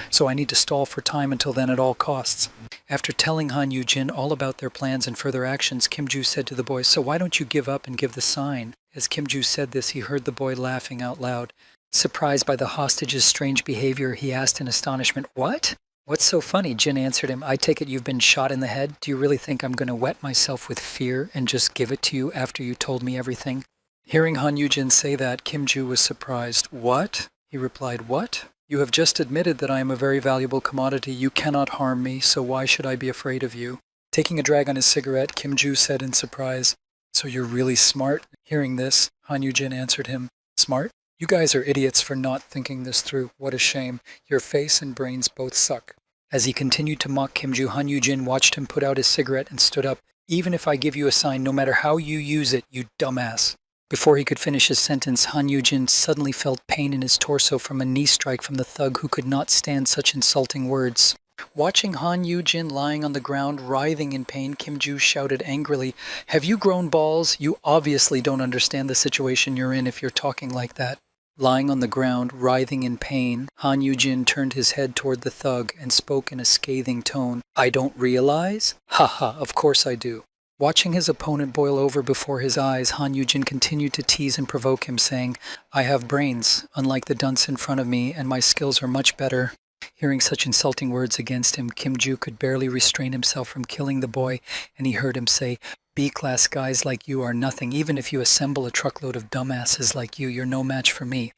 So I need to stall for time until then at all costs. After telling Han Yu-jin all about their plans and further actions, Kim Ju said to the boy, so why don't you give up and give the sign? As Kim Ju said this, he heard the boy laughing out loud. Surprised by the hostage's strange behavior, he asked in astonishment, what? What's so funny? Jin answered him, I take it you've been shot in the head? Do you really think I'm going to wet myself with fear and just give it to you after you told me everything? Hearing Han Yu-jin say that, Kim Ju was surprised. What? He replied, what? You have just admitted that I am a very valuable commodity. You cannot harm me, so why should I be afraid of you? Taking a drag on his cigarette, Kim Ju said in surprise, so you're really smart? Hearing this, Han Yu-jin answered him, smart? You guys are idiots for not thinking this through. What a shame. Your face and brains both suck. As he continued to mock Kim Ju, Han Yu-jin watched him put out his cigarette and stood up. Even if I give you a sign, no matter how you use it, you dumbass. Before he could finish his sentence, Han Yu-jin suddenly felt pain in his torso from a knee strike from the thug who could not stand such insulting words. Watching Han Yu-jin lying on the ground, writhing in pain, Kim Ju shouted angrily, have you grown balls? You obviously don't understand the situation you're in if you're talking like that. Lying on the ground, writhing in pain, Han Yu-jin turned his head toward the thug and spoke in a scathing tone. I don't realize? Haha, of course I do. Watching his opponent boil over before his eyes, Han Yu-jin continued to tease and provoke him, saying, I have brains, unlike the dunce in front of me, and my skills are much better. Hearing such insulting words against him, Kim Ju could barely restrain himself from killing the boy, and he heard him say, B-class guys like you are nothing. Even if you assemble a truckload of dumbasses like you, you're no match for me.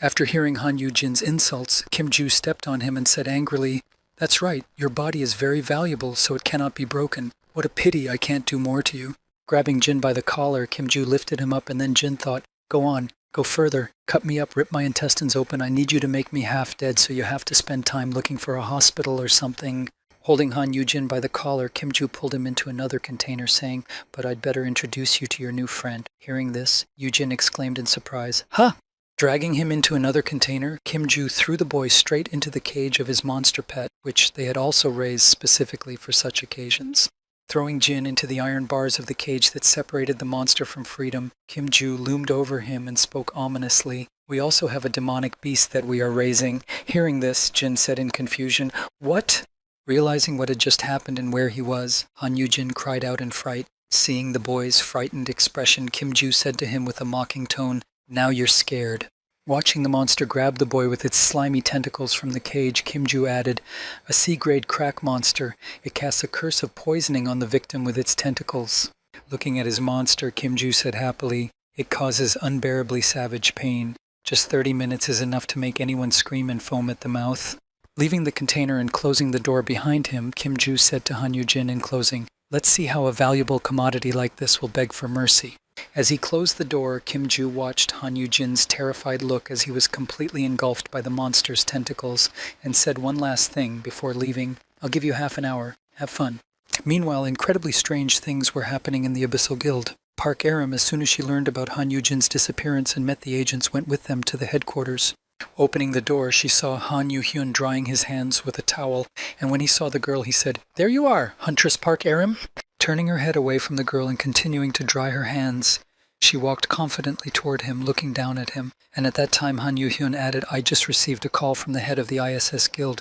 After hearing Han Yu-jin's insults, Kim Ju stepped on him and said angrily, that's right, your body is very valuable, so it cannot be broken. What a pity I can't do more to you. Grabbing Jin by the collar, Kim Ju lifted him up, and then Jin thought, go on, go further, cut me up, rip my intestines open. I need you to make me half dead, so you have to spend time looking for a hospital or something. Holding Han Yujin by the collar, Kim Ju pulled him into another container, saying, "But I'd better introduce you to your new friend." Hearing this, Yujin exclaimed in surprise, "Huh!" Dragging him into another container, Kim Ju threw the boy straight into the cage of his monster pet, which they had also raised specifically for such occasions. Throwing Jin into the iron bars of the cage that separated the monster from freedom, Kim Ju loomed over him and spoke ominously. "We also have a demonic beast that we are raising." Hearing this, Jin said in confusion, "What?" Realizing what had just happened and where he was, Han Yujin cried out in fright. Seeing the boy's frightened expression, Kim Ju said to him with a mocking tone, "Now you're scared." Watching the monster grab the boy with its slimy tentacles from the cage, Kim Ju added, "A C-grade crack monster. It casts a curse of poisoning on the victim with its tentacles." Looking at his monster, Kim Ju said happily, "It causes unbearably savage pain. Just 30 minutes is enough to make anyone scream and foam at the mouth." Leaving the container and closing the door behind him, Kim Ju said to Han Yujin in closing, "Let's see how a valuable commodity like this will beg for mercy." As he closed the door, Kim Ju watched Han Yujin's terrified look as he was completely engulfed by the monster's tentacles, and said one last thing before leaving, "I'll give you half an hour. Have fun." Meanwhile, incredibly strange things were happening in the Abyssal Guild. Park Aram, as soon as she learned about Han Yujin's disappearance and met the agents, went with them to the headquarters. Opening the door, she saw Han Yu-hyun drying his hands with a towel, and when he saw the girl, he said, "There you are, Huntress Park Aram." Turning her head away from the girl and continuing to dry her hands, she walked confidently toward him, looking down at him. And at that time, Han Yu-hyun added, "I just received a call from the head of the ISS Guild."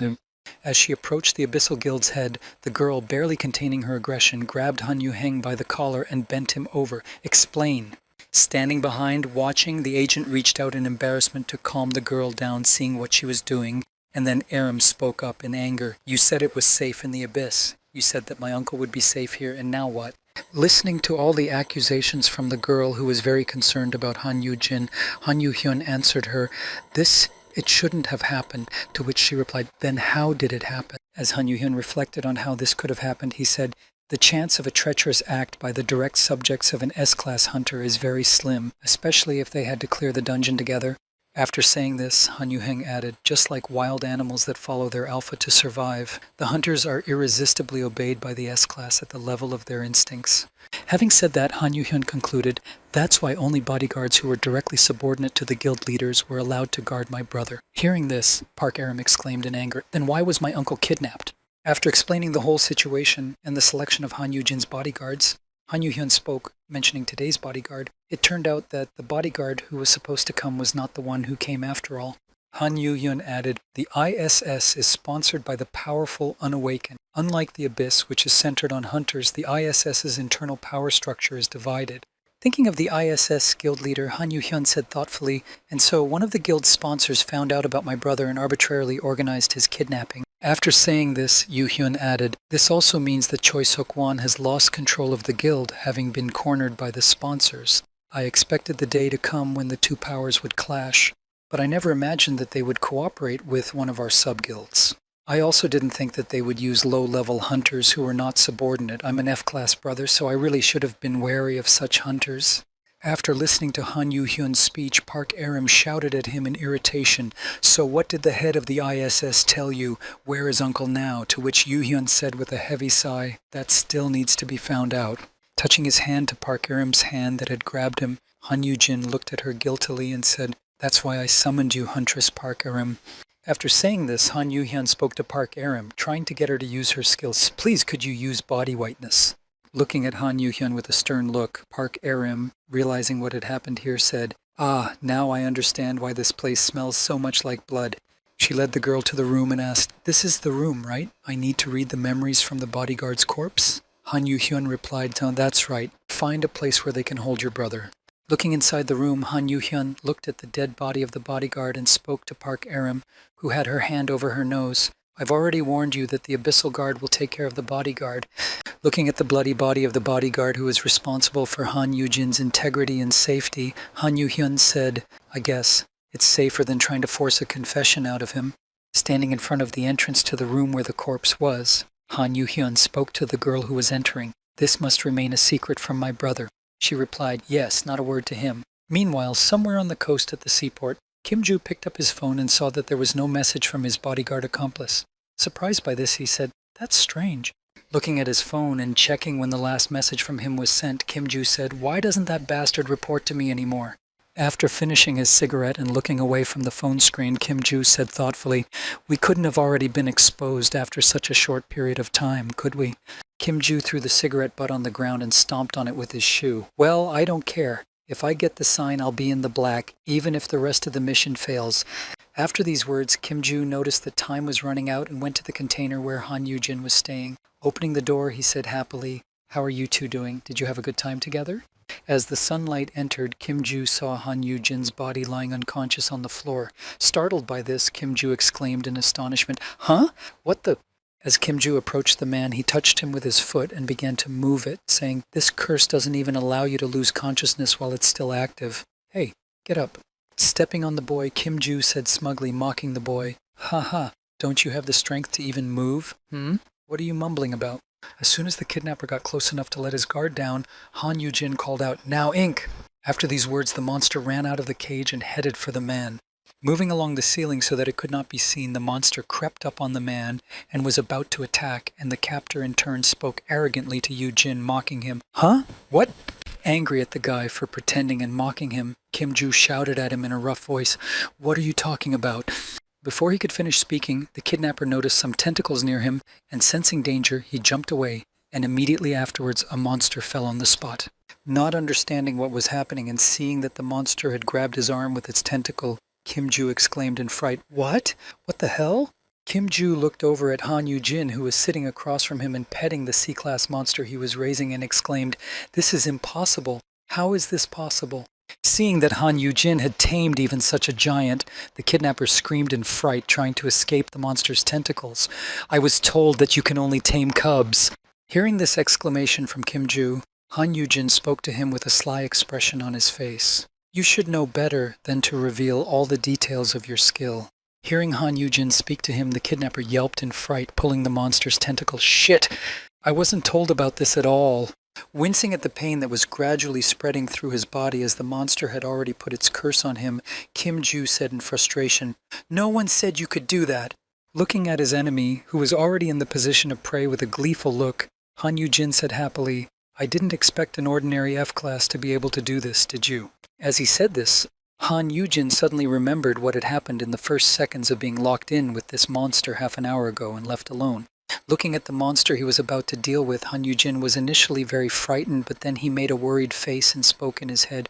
As she approached the Abyssal Guild's head, the girl, barely containing her aggression, grabbed Han Yu-heng by the collar and bent him over. "Explain." Standing behind, watching, the agent reached out in embarrassment to calm the girl down, seeing what she was doing, and then Aram spoke up in anger. "You said it was safe in the abyss. You said that my uncle would be safe here, and now what?" Listening to all the accusations from the girl, who was very concerned about Han Yu-jin, Han Yu-hyun answered her, "It shouldn't have happened," to which she replied, "Then how did it happen?" As Han Yu-hyun reflected on how this could have happened, he said, "The chance of a treacherous act by the direct subjects of an S-class hunter is very slim, especially if they had to clear the dungeon together." After saying this, Han Yu-heng added, "Just like wild animals that follow their alpha to survive, the hunters are irresistibly obeyed by the S-class at the level of their instincts." Having said that, Han Yu-hyun concluded, "That's why only bodyguards who were directly subordinate to the guild leaders were allowed to guard my brother." Hearing this, Park Aram exclaimed in anger, "Then why was my uncle kidnapped?" After explaining the whole situation and the selection of Han Yu-jin's bodyguards, Han Yu-hyun spoke, mentioning today's bodyguard. It turned out that the bodyguard who was supposed to come was not the one who came after all. Han Yu-hyun added, "The ISS is sponsored by the powerful unawakened. Unlike the Abyss, which is centered on hunters, the ISS's internal power structure is divided." Thinking of the ISS guild leader, Han Yu-hyun said thoughtfully, "And so one of the guild's sponsors found out about my brother and arbitrarily organized his kidnapping." After saying this, Yu-hyun added, "This also means that Choi Sok-wan has lost control of the guild, having been cornered by the sponsors. I expected the day to come when the two powers would clash, but I never imagined that they would cooperate with one of our sub-guilds. I also didn't think that they would use low-level hunters who were not subordinate. I'm an F-class brother, so I really should have been wary of such hunters." After listening to Han Yu-hyun's speech, Park Aram shouted at him in irritation, "So what did the head of the ISS tell you? Where is Uncle now?" To which Yu-hyun said with a heavy sigh, "That still needs to be found out." Touching his hand to Park Aram's hand that had grabbed him, Han Yu-jin looked at her guiltily and said, "That's why I summoned you, Huntress Park Aram." After saying this, Han Yu-hyun spoke to Park Aram, trying to get her to use her skills. "Please, could you use body whiteness?" Looking at Han Yu-hyun with a stern look, Park Aram, realizing what had happened here, said, "Ah, now I understand why this place smells so much like blood." She led the girl to the room and asked, "This is the room, right? I need to read the memories from the bodyguard's corpse?" Han Yu-hyun replied, "No, that's right. Find a place where they can hold your brother." Looking inside the room, Han Yu-hyun looked at the dead body of the bodyguard and spoke to Park Aram, who had her hand over her nose. "I've already warned you that the Abyssal Guard will take care of the bodyguard." Looking at the bloody body of the bodyguard who was responsible for Han Yu-jin's integrity and safety, Han Yu-hyun said, "I guess it's safer than trying to force a confession out of him." Standing in front of the entrance to the room where the corpse was, Han Yu-hyun spoke to the girl who was entering. "This must remain a secret from my brother." She replied, "Yes, not a word to him." Meanwhile, somewhere on the coast at the seaport, Kim Ju picked up his phone and saw that there was no message from his bodyguard accomplice. Surprised by this, he said, That's strange. Looking at his phone and checking when the last message from him was sent, Kim Joo said, "Why doesn't that bastard report to me anymore?" After finishing his cigarette and looking away from the phone screen, Kim Joo said thoughtfully, "We couldn't have already been exposed after such a short period of time, could we?" Kim Joo threw the cigarette butt on the ground and stomped on it with his shoe. "Well, I don't care. If I get the sign, I'll be in the black, even if the rest of the mission fails." After these words, Kim Joo noticed that time was running out and went to the container where Han Yoo-jin was staying. Opening the door, he said happily, "How are you two doing? Did you have a good time together?" As the sunlight entered, Kim Joo saw Han Yoo-jin's body lying unconscious on the floor. Startled by this, Kim Joo exclaimed in astonishment, "Huh? What the—" As Kim Joo approached the man, he touched him with his foot and began to move it, saying, "This curse doesn't even allow you to lose consciousness while it's still active. Hey, get up." Stepping on the boy, Kim Joo said smugly, mocking the boy, "Ha ha, don't you have the strength to even move? What are you mumbling about?" As soon as the kidnapper got close enough to let his guard down, Han Yoo-jin called out, "Now ink!" After these words, the monster ran out of the cage and headed for the man. Moving along the ceiling so that it could not be seen, the monster crept up on the man and was about to attack, and the captor in turn spoke arrogantly to Yoo-jin, mocking him. "Huh? What?" Angry at the guy for pretending and mocking him, Kim Joo shouted at him in a rough voice, "What are you talking about?" Before he could finish speaking, the kidnapper noticed some tentacles near him, and sensing danger, he jumped away, and immediately afterwards a monster fell on the spot. Not understanding what was happening and seeing that the monster had grabbed his arm with its tentacle, Kim Joo exclaimed in fright, "What? What the hell?" Kim Joo looked over at Han Yoo-jin, who was sitting across from him and petting the C-class monster he was raising, and exclaimed, "This is impossible. How is this possible?" Seeing that Han Yoo-jin had tamed even such a giant, the kidnapper screamed in fright, trying to escape the monster's tentacles. "I was told that you can only tame cubs." Hearing this exclamation from Kim Joo, Han Yoo-jin spoke to him with a sly expression on his face. "You should know better than to reveal all the details of your skill." Hearing Han Yoo-jin speak to him, the kidnapper yelped in fright, pulling the monster's tentacles. "Shit! I wasn't told about this at all." Wincing at the pain that was gradually spreading through his body as the monster had already put its curse on him, Kim Joo said in frustration, "No one said you could do that." Looking at his enemy, who was already in the position of prey with a gleeful look, Han Yoo-jin said happily, "I didn't expect an ordinary F-class to be able to do this, did you?" As he said this, Han Yoo-jin suddenly remembered what had happened in the first seconds of being locked in with this monster half an hour ago and left alone. Looking at the monster he was about to deal with, Han Yoo-jin was initially very frightened, but then he made a worried face and spoke in his head,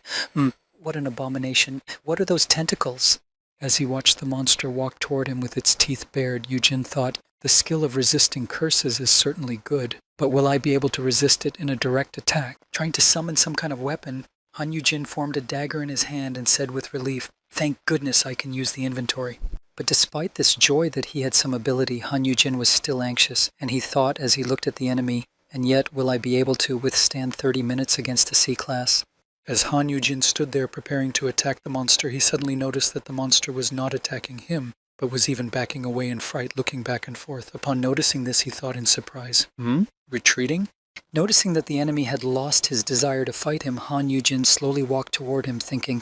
"What an abomination. What are those tentacles?" As he watched the monster walk toward him with its teeth bared, Yoo-jin thought, "The skill of resisting curses is certainly good, but will I be able to resist it in a direct attack?" Trying to summon some kind of weapon, Han Yoo-jin formed a dagger in his hand and said with relief, "Thank goodness I can use the inventory." But despite this joy that he had some ability, Han Yoo-jin was still anxious, and he thought as he looked at the enemy, "And yet will I be able to withstand 30 minutes against a C-class?" As Han Yoo-jin stood there preparing to attack the monster, he suddenly noticed that the monster was not attacking him, but was even backing away in fright, looking back and forth. Upon noticing this, he thought in surprise, Retreating? Noticing that the enemy had lost his desire to fight him, Han Yoo-jin slowly walked toward him, thinking,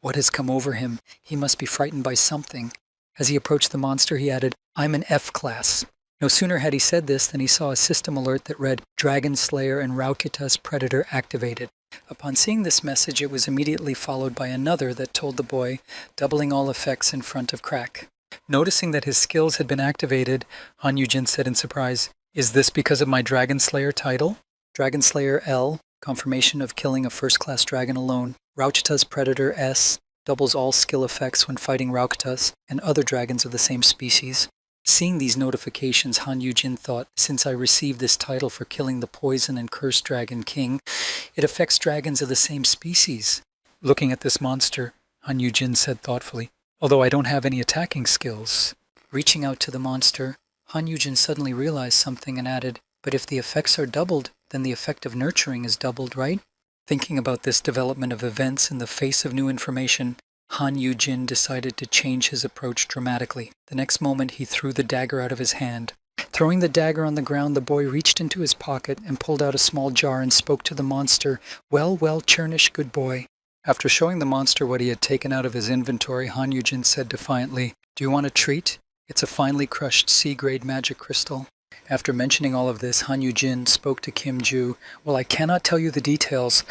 "What has come over him? He must be frightened by something." As he approached the monster, he added, "I'm an F-class." No sooner had he said this than he saw a system alert that read, "Dragon Slayer and Raukitas Predator activated." Upon seeing this message, it was immediately followed by another that told the boy, "Doubling all effects in front of crack." Noticing that his skills had been activated, Han Yoo-jin said in surprise, "Is this because of my Dragon Slayer title?" Dragon Slayer L, confirmation of killing a first-class dragon alone. Raukitas Predator S, doubles all skill effects when fighting Raukitas and other dragons of the same species. Seeing these notifications, Han Yoo-jin thought, "Since I received this title for killing the poison and cursed dragon king, it affects dragons of the same species." Looking at this monster, Han Yoo-jin said thoughtfully, "Although I don't have any attacking skills." Reaching out to the monster, Han Yoo-jin suddenly realized something and added, "But if the effects are doubled, then the effect of nurturing is doubled, right?" Thinking about this development of events in the face of new information, Han Yoo-jin decided to change his approach dramatically. The next moment, he threw the dagger out of his hand. Throwing the dagger on the ground, the boy reached into his pocket and pulled out a small jar and spoke to the monster, well, Chernish, good boy." After showing the monster what he had taken out of his inventory, Han Yoo-jin said defiantly, "Do you want a treat? It's a finely crushed C-grade magic crystal." After mentioning all of this, Han Yu-jin spoke to Kim Ju. Well, I cannot tell you the details,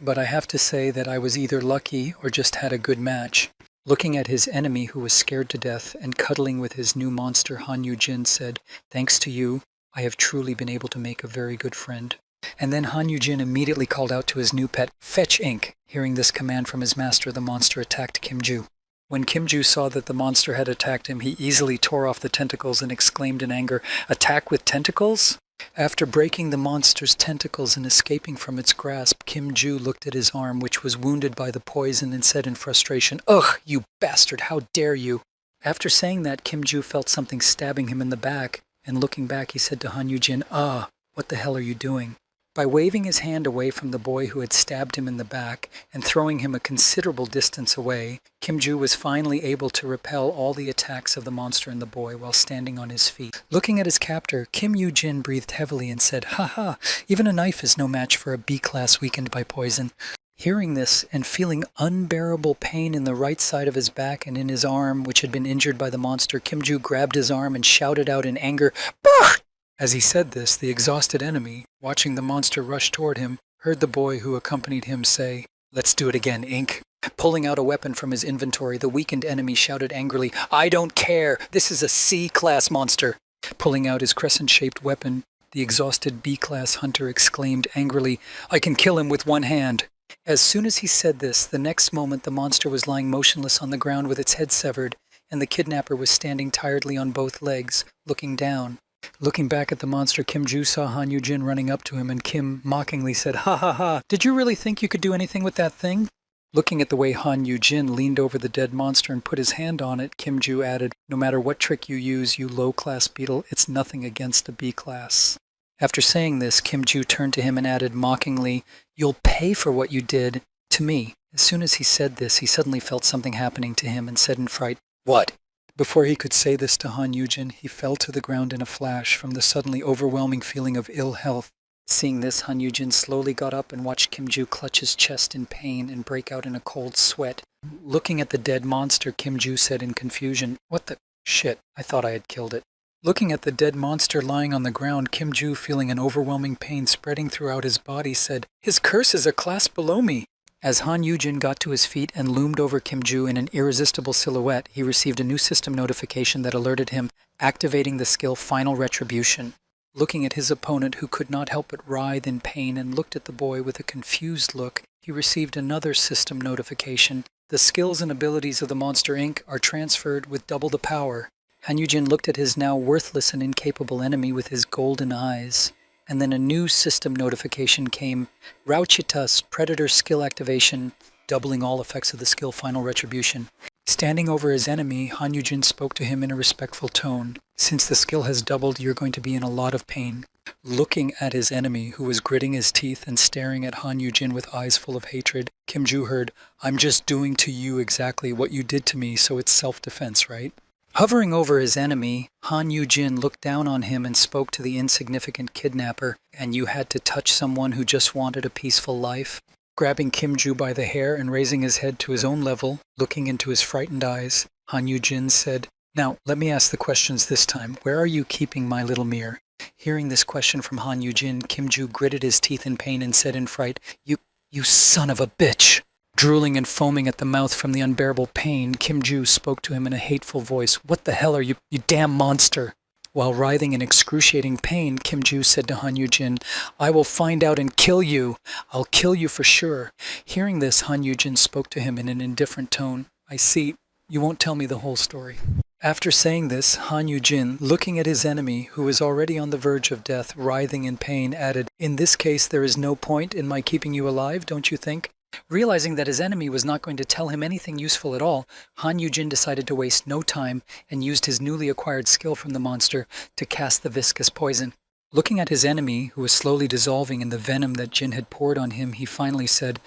but I have to say that I was either lucky or just had a good match. Looking at his enemy who was scared to death and cuddling with his new monster, Han Yu-jin said, "Thanks to you, I have truly been able to make a very good friend." And then Han Yu-jin immediately called out to his new pet, "Fetch ink!" Hearing this command from his master, the monster attacked Kim Ju. When Kim Ju saw that the monster had attacked him, he easily tore off the tentacles and exclaimed in anger, "Attack with tentacles?" After breaking the monster's tentacles and escaping from its grasp, Kim Ju looked at his arm, which was wounded by the poison, and said in frustration, "Ugh, you bastard, how dare you!" After saying that, Kim Ju felt something stabbing him in the back, and looking back, he said to Han Yu-jin, "Ah, what the hell are you doing?" By waving his hand away from the boy who had stabbed him in the back and throwing him a considerable distance away, Kim Ju was finally able to repel all the attacks of the monster and the boy while standing on his feet. Looking at his captor, Kim Yu-jin breathed heavily and said, "Ha ha, even a knife is no match for a B-class weakened by poison." Hearing this and feeling unbearable pain in the right side of his back and in his arm, which had been injured by the monster, Kim Ju grabbed his arm and shouted out in anger, "Bah!" As he said this, the exhausted enemy, watching the monster rush toward him, heard the boy who accompanied him say, "Let's do it again, Ink." Pulling out a weapon from his inventory, the weakened enemy shouted angrily, "I don't care! This is a C-class monster!" Pulling out his crescent-shaped weapon, the exhausted B-class hunter exclaimed angrily, "I can kill him with one hand!" As soon as he said this, the next moment the monster was lying motionless on the ground with its head severed, and the kidnapper was standing tiredly on both legs, looking down. Looking back at the monster, Kim Ju saw Han Yu-jin running up to him, and Kim mockingly said, "Ha ha ha, did you really think you could do anything with that thing?" Looking at the way Han Yu-jin leaned over the dead monster and put his hand on it, Kim Ju added, "No matter what trick you use, you low-class beetle, it's nothing against a B-class." After saying this, Kim Ju turned to him and added mockingly, "You'll pay for what you did to me." As soon as he said this, he suddenly felt something happening to him and said in fright, "What?" Before he could say this to Han Yu-jin, he fell to the ground in a flash from the suddenly overwhelming feeling of ill health. Seeing this, Han Yu-jin slowly got up and watched Kim Ju clutch his chest in pain and break out in a cold sweat. Looking at the dead monster, Kim Ju said in confusion, "What the shit? I thought I had killed it." Looking at the dead monster lying on the ground, Kim Ju, feeling an overwhelming pain spreading throughout his body, said, "His curse is a class below me." As Han Yu-jin got to his feet and loomed over Kim Ju in an irresistible silhouette, he received a new system notification that alerted him, activating the skill Final Retribution. Looking at his opponent, who could not help but writhe in pain and looked at the boy with a confused look, he received another system notification. The skills and abilities of the Monster Inc. are transferred with double the power. Han Yu-jin looked at his now worthless and incapable enemy with his golden eyes. And then a new system notification came, Rauchitas Predator Skill Activation, doubling all effects of the skill Final Retribution. Standing over his enemy, Han Yu-jin spoke to him in a respectful tone. "Since the skill has doubled, you're going to be in a lot of pain." Looking at his enemy, who was gritting his teeth and staring at Han Yu-jin with eyes full of hatred, Kim Ju heard, "I'm just doing to you exactly what you did to me, so it's self-defense, right?" Hovering over his enemy, Han Yu-jin looked down on him and spoke to the insignificant kidnapper, "And you had to touch someone who just wanted a peaceful life?" Grabbing Kim Ju by the hair and raising his head to his own level, looking into his frightened eyes, Han Yu-jin said, "Now, let me ask the questions this time. Where are you keeping my little mirror?" Hearing this question from Han Yu-jin, Kim Ju gritted his teeth in pain and said in fright, You son of a bitch!" Drooling and foaming at the mouth from the unbearable pain, Kim Ju spoke to him in a hateful voice, "What the hell are you damn monster?" While writhing in excruciating pain, Kim Ju said to Han Yu-jin, "I will find out and kill you. I'll kill you for sure." Hearing this, Han Yu-jin spoke to him in an indifferent tone, "I see. You won't tell me the whole story." After saying this, Han Yu-jin, looking at his enemy, who was already on the verge of death, writhing in pain, added, "In this case, there is no point in my keeping you alive, don't you think?" Realizing that his enemy was not going to tell him anything useful at all, Han Yu-jin decided to waste no time and used his newly acquired skill from the monster to cast the viscous poison. Looking at his enemy, who was slowly dissolving in the venom that Jin had poured on him, he finally said,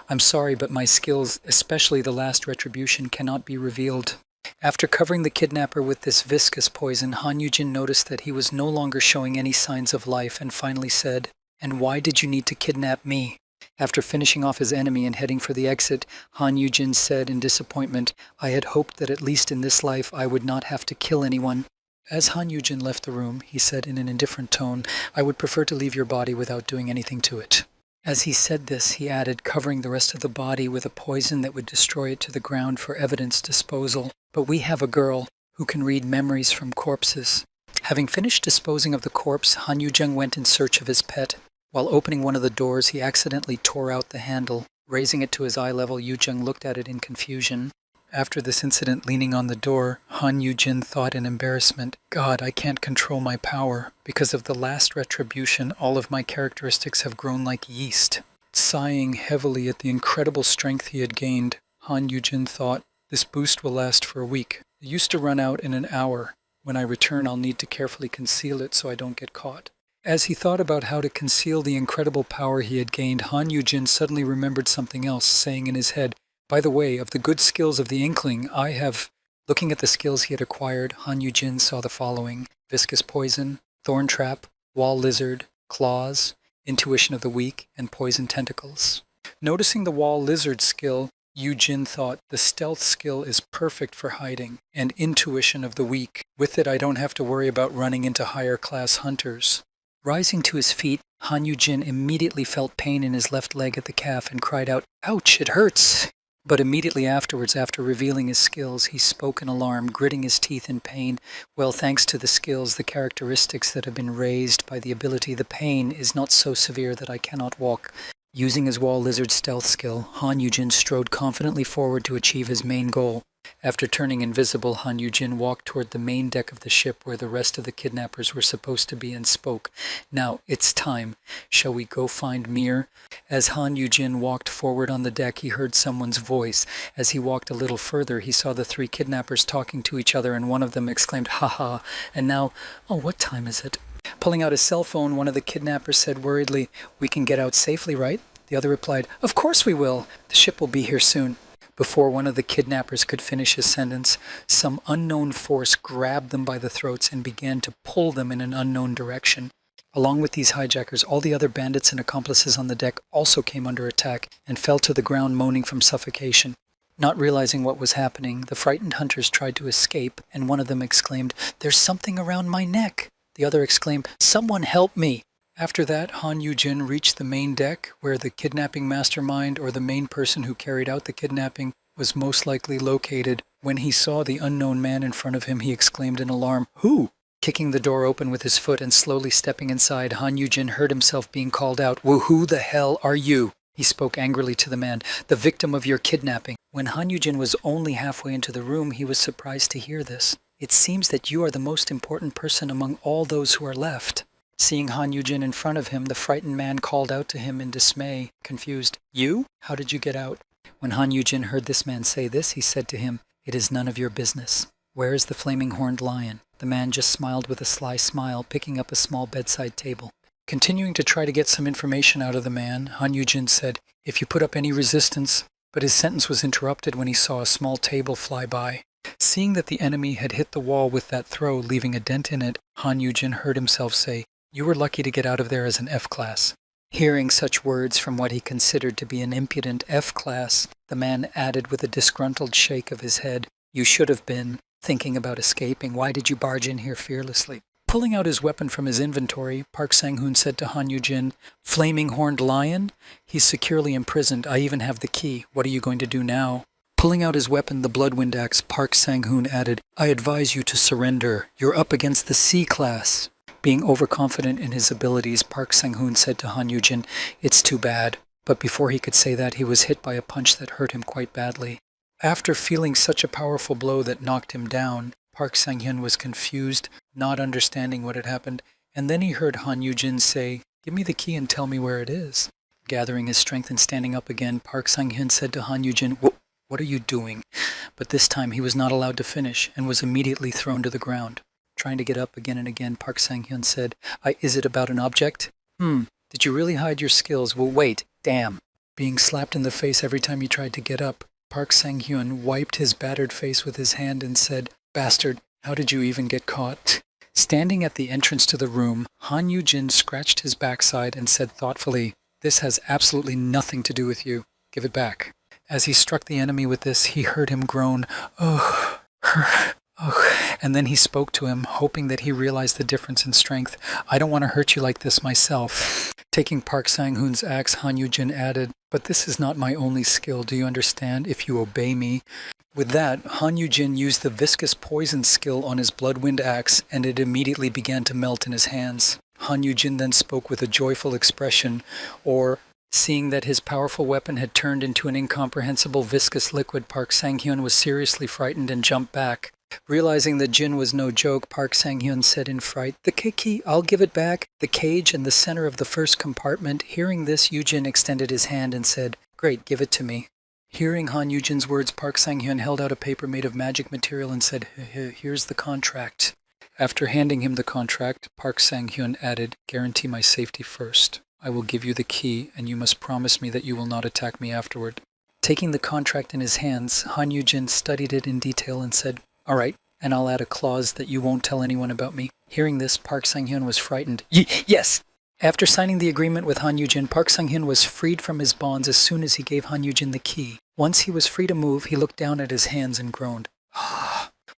"I'm sorry, but my skills, especially the last retribution, cannot be revealed." After covering the kidnapper with this viscous poison, Han Yu-jin noticed that he was no longer showing any signs of life and finally said, "And why did you need to kidnap me?" After finishing off his enemy and heading for the exit, Han Yu-jin said in disappointment, "I had hoped that at least in this life I would not have to kill anyone." As Han Yujin left the room, he said in an indifferent tone, "I would prefer to leave your body without doing anything to it." As he said this, he added, covering the rest of the body with a poison that would destroy it to the ground for evidence disposal, "But we have a girl who can read memories from corpses." Having finished disposing of the corpse, Han Yujin went in search of his pet. While opening one of the doors, he accidentally tore out the handle. Raising it to his eye level, Yujin looked at it in confusion. After this incident, leaning on the door, Han Yujin thought in embarrassment, "God, I can't control my power. Because of the last retribution, all of my characteristics have grown like yeast." Sighing heavily at the incredible strength he had gained, Han Yujin thought, "This boost will last for a week. It used to run out in an hour. When I return, I'll need to carefully conceal it so I don't get caught." As he thought about how to conceal the incredible power he had gained, Han Yujin suddenly remembered something else, saying in his head, "By the way, of the good skills of the Inkling, I have..." Looking at the skills he had acquired, Han Yujin saw the following: Viscous Poison, Thorn Trap, Wall Lizard, Claws, Intuition of the Weak, and Poison Tentacles. Noticing the Wall Lizard skill, Yujin thought, "The Stealth skill is perfect for hiding, and Intuition of the Weak. With it, I don't have to worry about running into higher class hunters." Rising to his feet, Han Yujin immediately felt pain in his left leg at the calf and cried out, "Ouch, it hurts!" But immediately afterwards, after revealing his skills, he spoke in alarm, gritting his teeth in pain. "Well, thanks to the skills, the characteristics that have been raised by the ability, the pain is not so severe that I cannot walk." Using his Wall Lizard stealth skill, Han Yujin strode confidently forward to achieve his main goal. After turning invisible, Han Yujin walked toward the main deck of the ship where the rest of the kidnappers were supposed to be and spoke. "Now, it's time. Shall we go find Mir?" As Han Yujin walked forward on the deck, he heard someone's voice. As he walked a little further, he saw the three kidnappers talking to each other, and one of them exclaimed, "Ha ha, and now, oh, what time is it?" Pulling out his cell phone, one of the kidnappers said worriedly, "We can get out safely, right?" The other replied, "Of course we will. The ship will be here soon." Before one of the kidnappers could finish his sentence, some unknown force grabbed them by the throats and began to pull them in an unknown direction. Along with these hijackers, all the other bandits and accomplices on the deck also came under attack and fell to the ground moaning from suffocation. Not realizing what was happening, the frightened hunters tried to escape, and one of them exclaimed, "There's something around my neck." The other exclaimed, "Someone help me!" After that, Han Yujin reached the main deck, where the kidnapping mastermind, or the main person who carried out the kidnapping, was most likely located. When he saw the unknown man in front of him, he exclaimed in alarm, "Who?" Kicking the door open with his foot and slowly stepping inside, Han Yujin heard himself being called out, "Well, who the hell are you?" He spoke angrily to the man, "The victim of your kidnapping." When Han Yujin was only halfway into the room, he was surprised to hear this. "It seems that you are the most important person among all those who are left." Seeing Han Yujin in front of him, the frightened man called out to him in dismay, confused, "You? How did you get out?" When Han Yujin heard this man say this, he said to him, "It is none of your business. Where is the flaming horned lion?" The man just smiled with a sly smile, picking up a small bedside table. Continuing to try to get some information out of the man, Han Yujin said, "If you put up any resistance," but his sentence was interrupted when he saw a small table fly by. Seeing that the enemy had hit the wall with that throw, leaving a dent in it, Han Yujin heard himself say, "You were lucky to get out of there as an F-class." Hearing such words from what he considered to be an impudent F-class, the man added with a disgruntled shake of his head, "You should have been thinking about escaping. Why did you barge in here fearlessly?" Pulling out his weapon from his inventory, Park Sang-hoon said to Han Yujin, "Flaming horned lion? He's securely imprisoned. I even have the key. What are you going to do now?" Pulling out his weapon, the Bloodwind Axe, Park Sang-hoon added, "I advise you to surrender. You're up against the C-class." Being overconfident in his abilities, Park Sang-hoon said to Han Yujin, "It's too bad." But before he could say that, he was hit by a punch that hurt him quite badly. After feeling such a powerful blow that knocked him down, Park Sang-hyun was confused, not understanding what had happened, and then he heard Han Yujin say, "Give me the key and tell me where it is." Gathering his strength and standing up again, Park Sang-hyun said to Han Yujin, What are you doing?" But this time he was not allowed to finish and was immediately thrown to the ground. Trying to get up again and again, Park Sang-hyun said, Is it about an object? Did you really hide your skills? Well, wait, damn." Being slapped in the face every time he tried to get up, Park Sang-hyun wiped his battered face with his hand and said, "Bastard, how did you even get caught?" Standing at the entrance to the room, Han Yujin scratched his backside and said thoughtfully, "This has absolutely nothing to do with you. Give it back." As he struck the enemy with this, he heard him groan, "Ugh, ugh," And then he spoke to him, hoping that he realized the difference in strength. I don't want to hurt you like this myself. Taking Park Sang-hoon's axe, Han Yu-jin added, but this is not my only skill, do you understand? If you obey me. With that, Han Yu-jin used the viscous poison skill on his blood-wind axe, and it immediately began to melt in his hands. Han Yu-jin then spoke with a joyful expression, or, seeing that his powerful weapon had turned into an incomprehensible viscous liquid, Park Sang-hyun was seriously frightened and jumped back. Realizing that Jin was no joke, Park Sang-hyun said in fright, "The key, I'll give it back." The cage in the center of the first compartment. Hearing this, Yu-jin extended his hand and said, "Great, give it to me." Hearing Han Yu-jin's words, Park Sang-hyun held out a paper made of magic material and said, "Here's the contract." After handing him the contract, Park Sang-hyun added, "Guarantee my safety first. I will give you the key, and you must promise me that you will not attack me afterward." Taking the contract in his hands, Han Yu-jin studied it in detail and said, "All right, and I'll add a clause that you won't tell anyone about me." Hearing this, Park Sang-hyun was frightened. Yes! After signing the agreement with Han Yu-jin, Park Sang-hyun was freed from his bonds as soon as he gave Han Yu-jin the key. Once he was free to move, he looked down at his hands and groaned.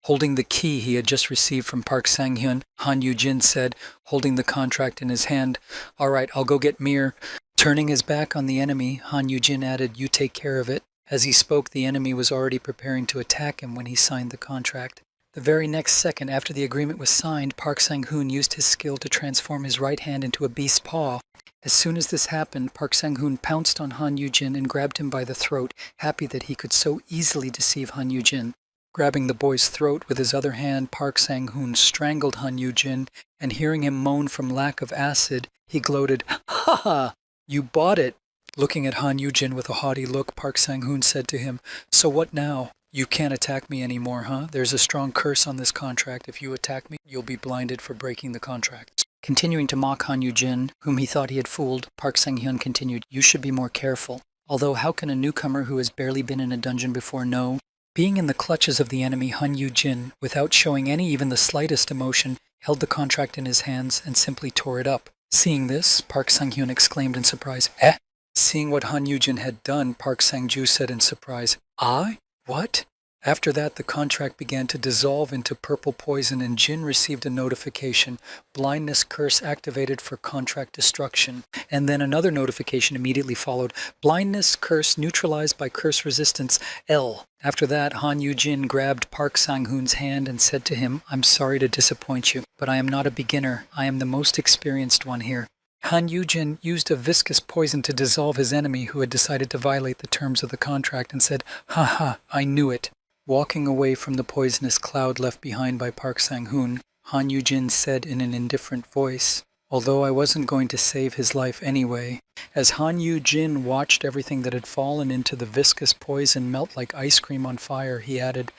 Holding the key he had just received from Park Sang-hyun, Han Yu-jin said, holding the contract in his hand, "All right, I'll go get Mir." Turning his back on the enemy, Han Yu-jin added, "You take care of it." As he spoke, the enemy was already preparing to attack him when he signed the contract. The very next second after the agreement was signed, Park Sang-hoon used his skill to transform his right hand into a beast's paw. As soon as this happened, Park Sang-hoon pounced on Han Yu-jin and grabbed him by the throat, happy that he could so easily deceive Han Yu-jin. Grabbing the boy's throat with his other hand, Park Sang-hoon strangled Han Yu-jin, and hearing him moan from lack of acid, he gloated, "Ha ha! You bought it!" Looking at Han Yu-jin with a haughty look, Park Sang-hoon said to him, "So what now? You can't attack me anymore, huh? There's a strong curse on this contract. If you attack me, you'll be blinded for breaking the contract." Continuing to mock Han Yu-jin, whom he thought he had fooled, Park Sang-hyun continued, "You should be more careful. Although how can a newcomer who has barely been in a dungeon before know?" Being in the clutches of the enemy, Han Yu-jin, without showing even the slightest emotion, held the contract in his hands and simply tore it up. Seeing this, Park Sang-hyun exclaimed in surprise, "Eh?" Seeing what Han Yu-jin had done, Park Sang-ju said in surprise, "I? What?" After that, the contract began to dissolve into purple poison, and Jin received a notification, "Blindness curse activated for contract destruction." And then another notification immediately followed, "Blindness curse neutralized by curse resistance L." After that, Han Yu-jin grabbed Park Sang-hoon's hand and said to him, "I'm sorry to disappoint you, but I am not a beginner. I am the most experienced one here." Han Yu-jin used a viscous poison to dissolve his enemy who had decided to violate the terms of the contract and said, "Ha ha, I knew it." Walking away from the poisonous cloud left behind by Park Sang-hoon, Han Yu-jin said in an indifferent voice, "Although I wasn't going to save his life anyway." As Han Yu-jin watched everything that had fallen into the viscous poison melt like ice cream on fire, he added,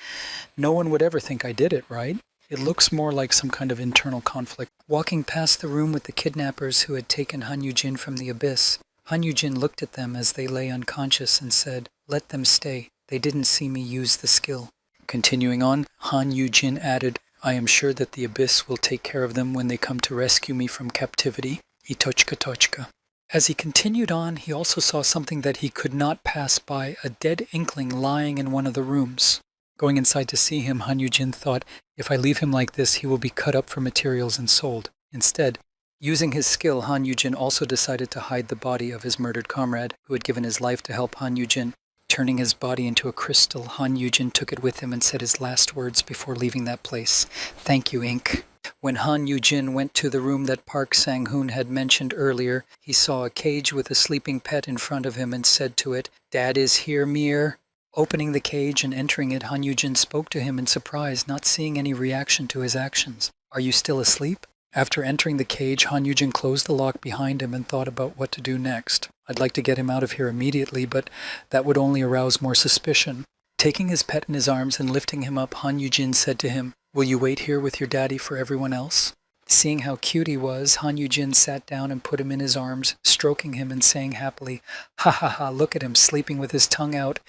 "No one would ever think I did it, right? It looks more like some kind of internal conflict." Walking past the room with the kidnappers who had taken Han Yu-jin from the abyss, Han Yu-jin looked at them as they lay unconscious and said, "Let them stay. They didn't see me use the skill." Continuing on, Han Yu-jin added, "I am sure that the abyss will take care of them when they come to rescue me from captivity. Itochka tochka." As he continued on, he also saw something that he could not pass by, a dead inkling lying in one of the rooms. Going inside to see him, Han Yu-jin thought, if I leave him like this, he will be cut up for materials and sold. Instead, using his skill, Han Yu-jin also decided to hide the body of his murdered comrade, who had given his life to help Han Yu-jin. Turning his body into a crystal, Han Yu-jin took it with him and said his last words before leaving that place. "Thank you, Ink." When Han Yu-jin went to the room that Park Sang-hoon had mentioned earlier, he saw a cage with a sleeping pet in front of him and said to it, "Dad is here, Mir." Opening the cage and entering it, Han Yu-jin spoke to him in surprise, not seeing any reaction to his actions. "Are you still asleep?" After entering the cage, Han Yu-jin closed the lock behind him and thought about what to do next. "I'd like to get him out of here immediately, but that would only arouse more suspicion." Taking his pet in his arms and lifting him up, Han Yu-jin said to him, "Will you wait here with your daddy for everyone else?" Seeing how cute he was, Han Yu-jin sat down and put him in his arms, stroking him and saying happily, "Ha ha ha, look at him, sleeping with his tongue out."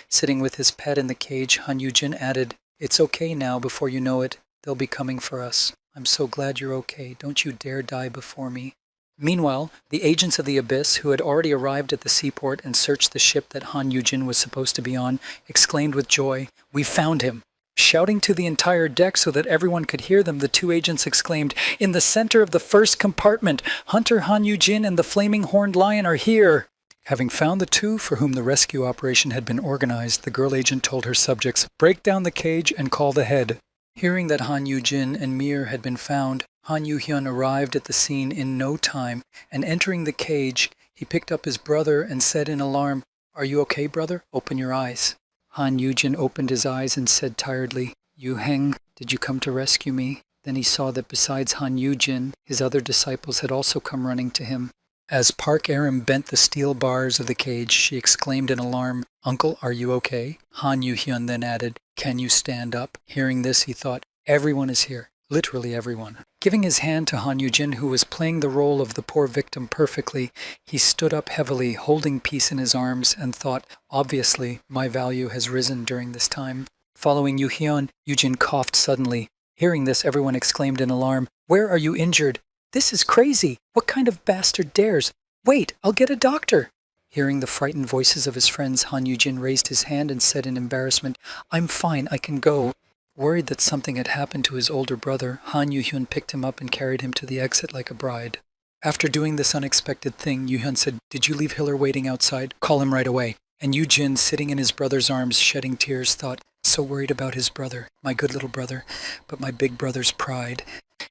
Sitting with his pet in the cage, Han Yu-jin added, "It's okay now, before you know it, they'll be coming for us. I'm so glad you're okay. Don't you dare die before me." Meanwhile, the agents of the Abyss, who had already arrived at the seaport and searched the ship that Han Yu-jin was supposed to be on, exclaimed with joy, "We found him!" Shouting to the entire deck so that everyone could hear them, the two agents exclaimed, "In the center of the first compartment, Hunter Han Yu-jin and the Flaming Horned Lion are here!" Having found the two for whom the rescue operation had been organized, the girl agent told her subjects, "Break down the cage and call the head." Hearing that Han Yu-jin and Mir had been found, Han Yu-hyun arrived at the scene in no time, and entering the cage, he picked up his brother and said in alarm, "Are you okay, brother? Open your eyes." Han Yu-jin opened his eyes and said tiredly, "Yu-heng, did you come to rescue me?" Then he saw that besides Han Yu-jin, his other disciples had also come running to him. As Park Aram bent the steel bars of the cage, she exclaimed in alarm, "Uncle, are you okay?" Han Yu-hyun then added, "Can you stand up?" Hearing this, he thought, "Everyone is here. Literally everyone." Giving his hand to Han Yu-jin, who was playing the role of the poor victim perfectly, he stood up heavily, holding peace in his arms, and thought, "Obviously, my value has risen during this time." Following Yu-hyun, Yu-jin coughed suddenly. Hearing this, everyone exclaimed in alarm, "Where are you injured? This is crazy! What kind of bastard dares? Wait, I'll get a doctor!" Hearing the frightened voices of his friends, Han Yu-jin raised his hand and said in embarrassment, "I'm fine, I can go." Worried that something had happened to his older brother, Han Yu-hyun picked him up and carried him to the exit like a bride. After doing this unexpected thing, Yu-hyun said, "Did you leave Hiller waiting outside? Call him right away." And Yu-jin, sitting in his brother's arms, shedding tears, thought, "So worried about his brother, my good little brother, but my big brother's pride."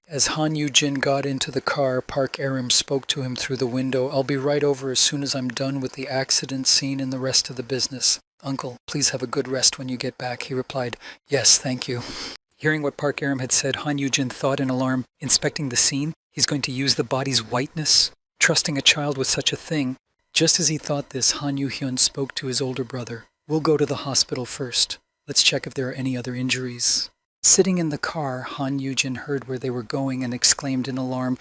As Han Yu-jin got into the car, Park Aram spoke to him through the window, "I'll be right over as soon as I'm done with the accident scene and the rest of the business." "Uncle, please have a good rest when you get back," he replied. "Yes, thank you." Hearing what Park Aram had said, Han Yu-jin thought in alarm, inspecting the scene, he's going to use the body's whiteness, trusting a child with such a thing. Just as he thought this, Han Yu-hyun spoke to his older brother. "We'll go to the hospital first. Let's check if there are any other injuries." Sitting in the car, Han Yu-jin heard where they were going and exclaimed in alarm,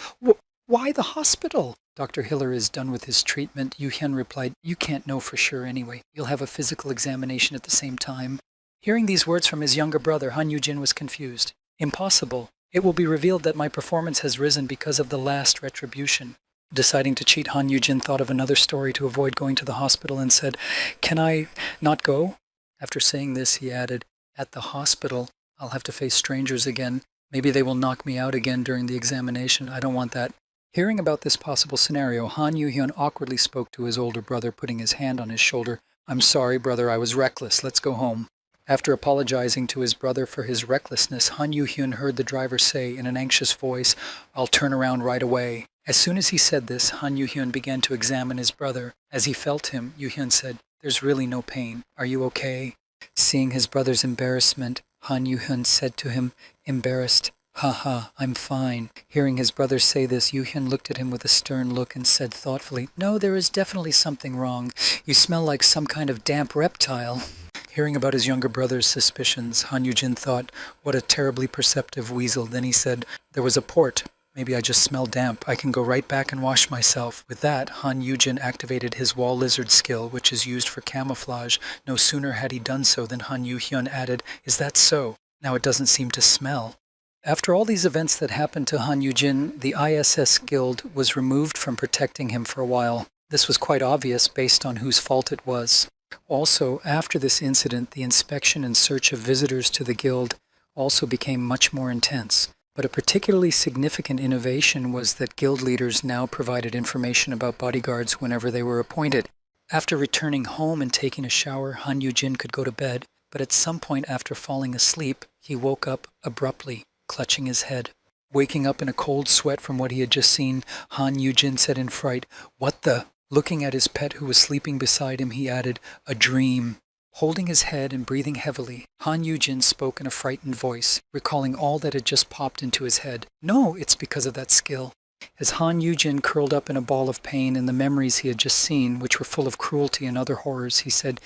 "Why the hospital?" "Dr. Hiller is done with his treatment," Yu-hyun replied. "You can't know for sure anyway. You'll have a physical examination at the same time." Hearing these words from his younger brother, Han Yu-jin was confused. "Impossible. It will be revealed that my performance has risen because of the last retribution." Deciding to cheat, Han Yu-jin thought of another story to avoid going to the hospital and said, "Can I not go?" After saying this, he added, "At the hospital, I'll have to face strangers again. Maybe they will knock me out again during the examination. I don't want that." Hearing about this possible scenario, Han Yu-hyun awkwardly spoke to his older brother, putting his hand on his shoulder. "I'm sorry, brother, I was reckless. Let's go home." After apologizing to his brother for his recklessness, Han Yu-hyun heard the driver say in an anxious voice, "I'll turn around right away." As soon as he said this, Han Yu-hyun began to examine his brother. As he felt him, Yu-hyun said, "There's really no pain. Are you okay?" Seeing his brother's embarrassment, Han Yu-hyun said to him, embarrassed, "Ha, I'm fine." Hearing his brother say this, Yu-hyun looked at him with a stern look and said thoughtfully, "No, there is definitely something wrong. You smell like some kind of damp reptile." Hearing about his younger brother's suspicions, Han Yu-jin thought, "What a terribly perceptive weasel." Then he said, "There was a port. Maybe I just smell damp. I can go right back and wash myself." With that, Han Yu-jin activated his wall lizard skill, which is used for camouflage. No sooner had he done so than Han Yu-hyun added, "Is that so? Now it doesn't seem to smell." After all these events that happened to Han Yu-jin, the ISS Guild was removed from protecting him for a while. This was quite obvious based on whose fault it was. Also, after this incident, the inspection and search of visitors to the Guild also became much more intense. But a particularly significant innovation was that Guild leaders now provided information about bodyguards whenever they were appointed. After returning home and taking a shower, Han Yu-jin could go to bed, but at some point after falling asleep, he woke up abruptly, clutching his head. Waking up in a cold sweat from what he had just seen, Han Yu-jin said in fright, "What the?" Looking at his pet who was sleeping beside him, he added, "A dream." Holding his head and breathing heavily, Han Yu-jin spoke in a frightened voice, recalling all that had just popped into his head. "No, it's because of that skill." As Han Yu-jin curled up in a ball of pain in the memories he had just seen, which were full of cruelty and other horrors, he said,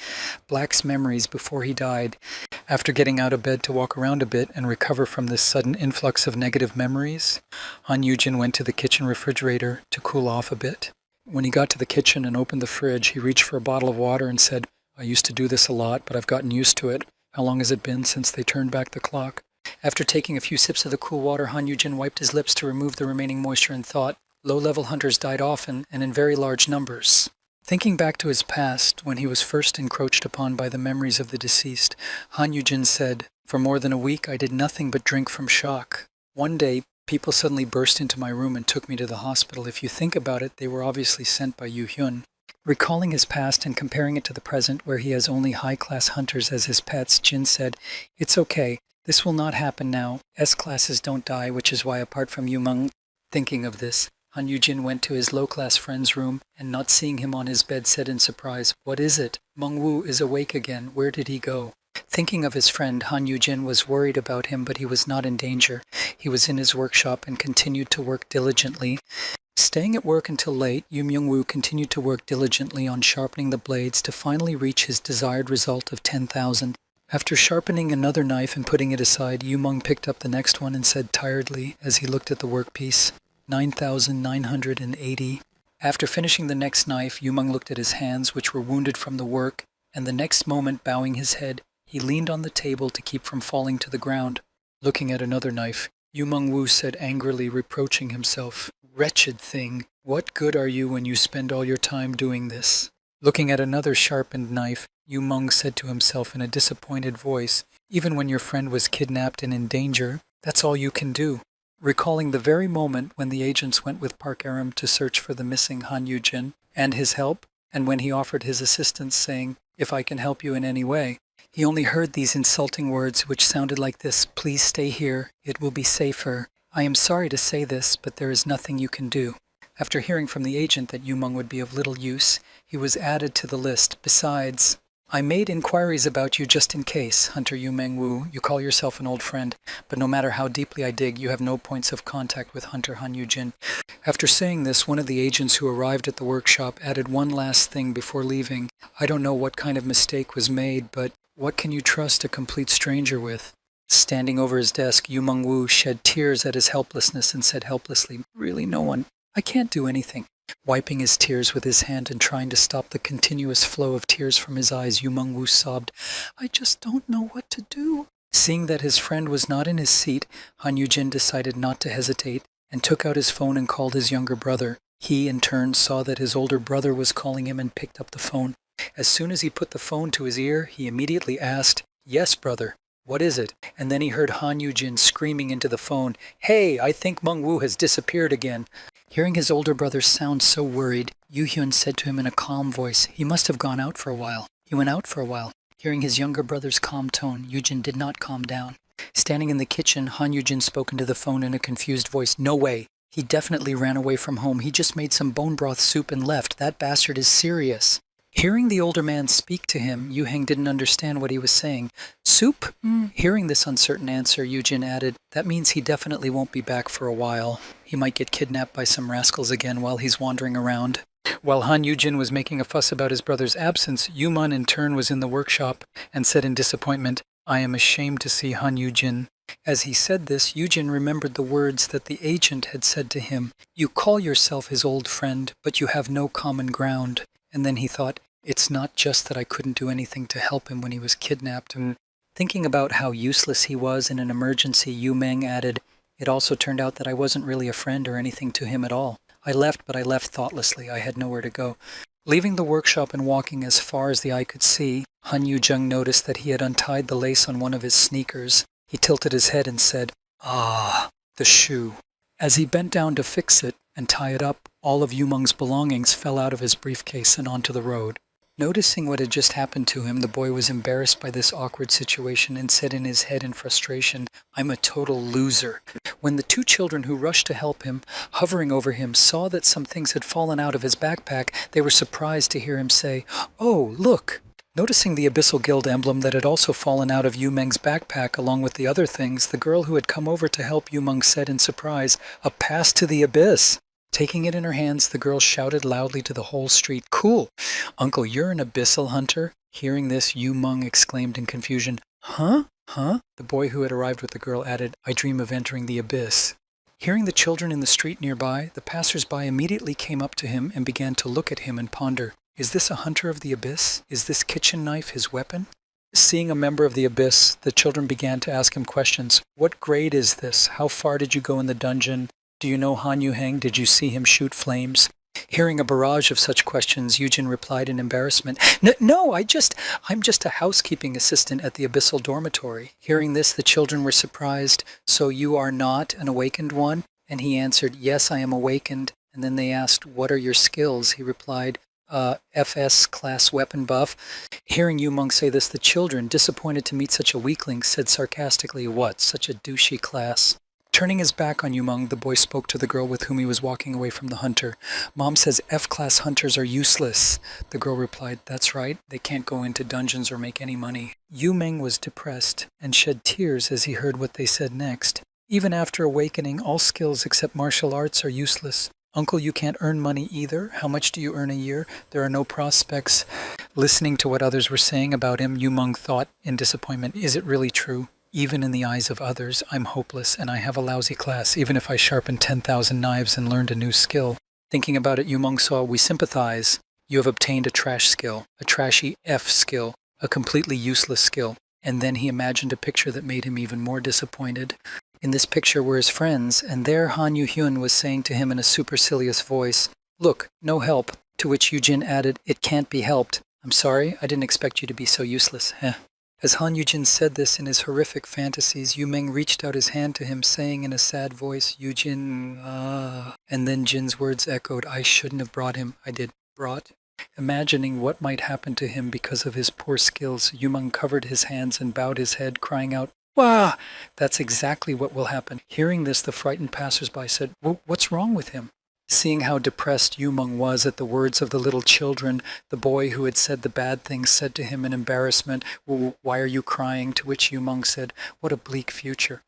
Black's memories before he died. After getting out of bed to walk around a bit and recover from this sudden influx of negative memories, Han Yu-jin went to the kitchen refrigerator to cool off a bit. When he got to the kitchen and opened the fridge, he reached for a bottle of water and said, "I used to do this a lot, but I've gotten used to it. How long has it been since they turned back the clock?" After taking a few sips of the cool water, Han Yu-jin wiped his lips to remove the remaining moisture and thought, "Low-level hunters died often and in very large numbers." Thinking back to his past, when he was first encroached upon by the memories of the deceased, Han Yu-jin said, For more than a week, I did nothing but drink from shock. One day, people suddenly burst into my room and took me to the hospital. If you think about it, they were obviously sent by Yu Hyun. Recalling his past and comparing it to the present, where he has only high-class hunters as his pets, Jin said, "It's okay. This will not happen now. S-classes don't die, which is why, apart from Yumeng." Thinking of this, Han Yu-jin went to his low-class friend's room and, not seeing him on his bed, said in surprise, "What is it? Meng-woo is awake again. Where did he go?" Thinking of his friend, Han Yu-jin was worried about him, but he was not in danger. He was in his workshop and continued to work diligently. Staying at work until late, Yu Myung-woo continued to work diligently on sharpening the blades to finally reach his desired result of 10,000. After sharpening another knife and putting it aside, Yu Meng picked up the next one and said tiredly, as he looked at the workpiece, 9,980. After finishing the next knife, Yu Meng looked at his hands, which were wounded from the work, and the next moment, bowing his head, he leaned on the table to keep from falling to the ground. Looking at another knife, Yu Meng-woo said angrily, reproaching himself, "Wretched thing, what good are you when you spend all your time doing this?" Looking at another sharpened knife, Yu Meng said to himself in a disappointed voice, "Even when your friend was kidnapped and in danger, that's all you can do." Recalling the very moment when the agents went with Park Aram to search for the missing Han Yu-jin and his help, and when he offered his assistance saying, "If I can help you in any way," he only heard these insulting words which sounded like this, "Please stay here, it will be safer. I am sorry to say this, but there is nothing you can do." After hearing from the agent that Yu Meng would be of little use, he was added to the list. Besides, "I made inquiries about you just in case, Hunter Yu Meng-woo. You call yourself an old friend, but no matter how deeply I dig, you have no points of contact with Hunter Han Yu-jin." After saying this, one of the agents who arrived at the workshop added one last thing before leaving. "I don't know what kind of mistake was made, but what can you trust a complete stranger with?" Standing over his desk, Yu Meng-woo shed tears at his helplessness and said helplessly, "Really no one. I can't do anything." Wiping his tears with his hand and trying to stop the continuous flow of tears from his eyes, Yu Meng-woo sobbed, "I just don't know what to do." Seeing that his friend was not in his seat, Han Yu-jin decided not to hesitate and took out his phone and called his younger brother. He, in turn, saw that his older brother was calling him and picked up the phone. As soon as he put the phone to his ear, he immediately asked, "Yes, brother. What is it?" And then he heard Han Yu-jin screaming into the phone, "Hey, I think Meng-woo has disappeared again." Hearing his older brother sound so worried, Yu Hyun said to him in a calm voice, "He must have gone out for a while. He went out for a while." Hearing his younger brother's calm tone, Yu-jin did not calm down. Standing in the kitchen, Han Yu-jin spoke into the phone in a confused voice, "No way. He definitely ran away from home. He just made some bone broth soup and left. That bastard is serious." Hearing the older man speak to him, Yu Heng didn't understand what he was saying. "Soup?" Hearing this uncertain answer, Yu-jin added, "That means he definitely won't be back for a while. He might get kidnapped by some rascals again while he's wandering around." While Han Yu-jin was making a fuss about his brother's absence, Yu-man in turn was in the workshop and said in disappointment, "I am ashamed to see Han Yu-jin." As he said this, Yu-jin remembered the words that the agent had said to him, "You call yourself his old friend, but you have no common ground." And then he thought, "It's not just that I couldn't do anything to help him when he was kidnapped." And thinking about how useless he was in an emergency, Yu Meng added, "It also turned out that I wasn't really a friend or anything to him at all. I left, but I left thoughtlessly. I had nowhere to go." Leaving the workshop and walking as far as the eye could see, Han Yu-jung noticed that he had untied the lace on one of his sneakers. He tilted his head and said, "Ah, the shoe." As he bent down to fix it and tie it up, all of Yu Meng's belongings fell out of his briefcase and onto the road. Noticing what had just happened to him, the boy was embarrassed by this awkward situation and said in his head in frustration, "I'm a total loser." When the two children who rushed to help him, hovering over him, saw that some things had fallen out of his backpack, they were surprised to hear him say, "Oh, look!" Noticing the Abyssal Guild emblem that had also fallen out of Yu Meng's backpack along with the other things, the girl who had come over to help Yu Meng said in surprise, "A pass to the abyss." Taking it in her hands, the girl shouted loudly to the whole street, "Cool! Uncle, you're an abyssal hunter?" Hearing this, Yu Meng exclaimed in confusion, "Huh? Huh?" The boy who had arrived with the girl added, "I dream of entering the abyss." Hearing the children in the street nearby, the passers-by immediately came up to him and began to look at him and ponder, "Is this a hunter of the abyss? Is this kitchen knife his weapon?" Seeing a member of the abyss, the children began to ask him questions. "What grade is this? How far did you go in the dungeon? Do you know Han Yu Heng? Did you see him shoot flames?" Hearing a barrage of such questions, Eugen replied in embarrassment, No, I'm just a housekeeping assistant at the abyssal dormitory. Hearing this, the children were surprised. So you are not an awakened one? And he answered, Yes, I am awakened. And then they asked, What are your skills? He replied, FS class weapon buff. Hearing Yumeng say this, the children, disappointed to meet such a weakling, said sarcastically, What, such a douchey class? Turning his back on Yumeng, the boy spoke to the girl with whom he was walking away from the hunter. Mom says F-class hunters are useless. The girl replied, That's right, they can't go into dungeons or make any money. Yumeng was depressed and shed tears as he heard what they said next. Even after awakening, all skills except martial arts are useless. Uncle, you can't earn money either. How much do you earn a year? There are no prospects. Listening to what others were saying about him, Yumeng thought in disappointment, Is it really true? Even in the eyes of others, I'm hopeless, and I have a lousy class, even if I sharpened 10,000 knives and learned a new skill. Thinking about it, Yumeng saw, We sympathize. You have obtained a trash skill, a trashy F skill, a completely useless skill. And then he imagined a picture that made him even more disappointed. In this picture were his friends, and there Han Yu-hyun was saying to him in a supercilious voice, Look, no help. To which Eugene added, It can't be helped. I'm sorry, I didn't expect you to be so useless. Heh. As Han Yujin said this in his horrific fantasies, Yumeng reached out his hand to him, saying in a sad voice, Yujin, And then Jin's words echoed, I shouldn't have brought him. I did. Brought? Imagining what might happen to him because of his poor skills, Yumeng covered his hands and bowed his head, crying out, Wah! That's exactly what will happen. Hearing this, the frightened passersby said, What's wrong with him? Seeing how depressed Yumeng was at the words of the little children, the boy who had said the bad things said to him in embarrassment, Why are you crying? To which Yumeng said, What a bleak future.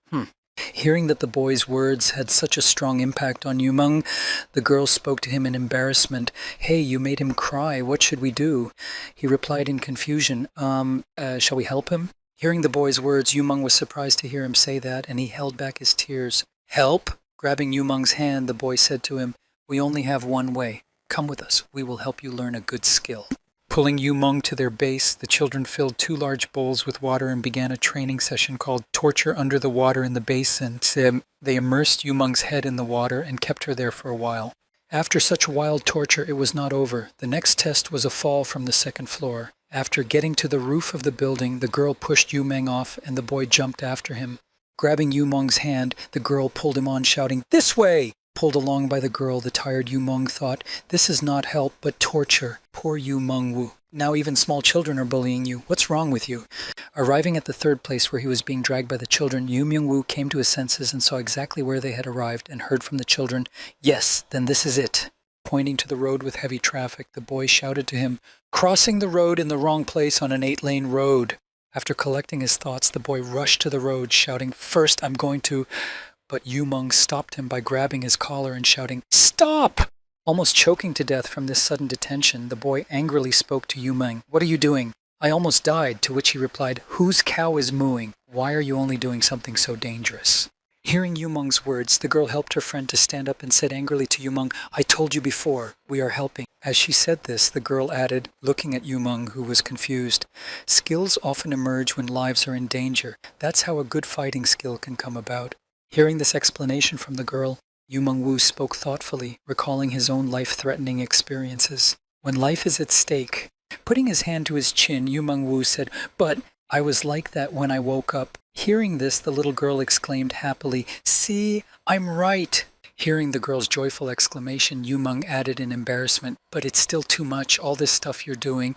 Hearing that the boy's words had such a strong impact on Yumeng, the girl spoke to him in embarrassment. Hey, you made him cry. What should we do? He replied in confusion, Shall we help him? Hearing the boy's words, Yumeng was surprised to hear him say that, and he held back his tears. Help? Grabbing Yumeng's hand, the boy said to him, We only have one way. Come with us. We will help you learn a good skill. Pulling Yumeng to their base, the children filled 2 large bowls with water and began a training session called Torture Under the Water in the Basin. They immersed Yumeng's head in the water and kept her there for a while. After such wild torture, it was not over. The next test was a fall from the 2nd floor. After getting to the roof of the building, the girl pushed Yumeng off and the boy jumped after him. Grabbing Yumeng's hand, the girl pulled him on, shouting, This way! Pulled along by the girl, the tired Yumeng thought, This is not help, but torture. Poor Yumeng Wu. Now even small children are bullying you. What's wrong with you? Arriving at the 3rd place where he was being dragged by the children, Yumeng Wu came to his senses and saw exactly where they had arrived and heard from the children, Yes, then this is it. Pointing to the road with heavy traffic, the boy shouted to him, Crossing the road in the wrong place on an 8-lane road. After collecting his thoughts, the boy rushed to the road, shouting, First, I'm going to... But Yumeng stopped him by grabbing his collar and shouting, Stop! Almost choking to death from this sudden detention, the boy angrily spoke to Yumeng. What are you doing? I almost died, to which he replied, Whose cow is mooing? Why are you only doing something so dangerous? Hearing Yumeng's words, the girl helped her friend to stand up and said angrily to Yumeng, I told you before, we are helping. As she said this, the girl added, looking at Yumeng, who was confused, Skills often emerge when lives are in danger. That's how a good fighting skill can come about. Hearing this explanation from the girl, Yumeng Wu spoke thoughtfully, recalling his own life-threatening experiences. When life is at stake, putting his hand to his chin, Yumeng Wu said, But I was like that when I woke up. Hearing this, the little girl exclaimed happily, See, I'm right. Hearing the girl's joyful exclamation, Yumeng added in embarrassment, But it's still too much, all this stuff you're doing.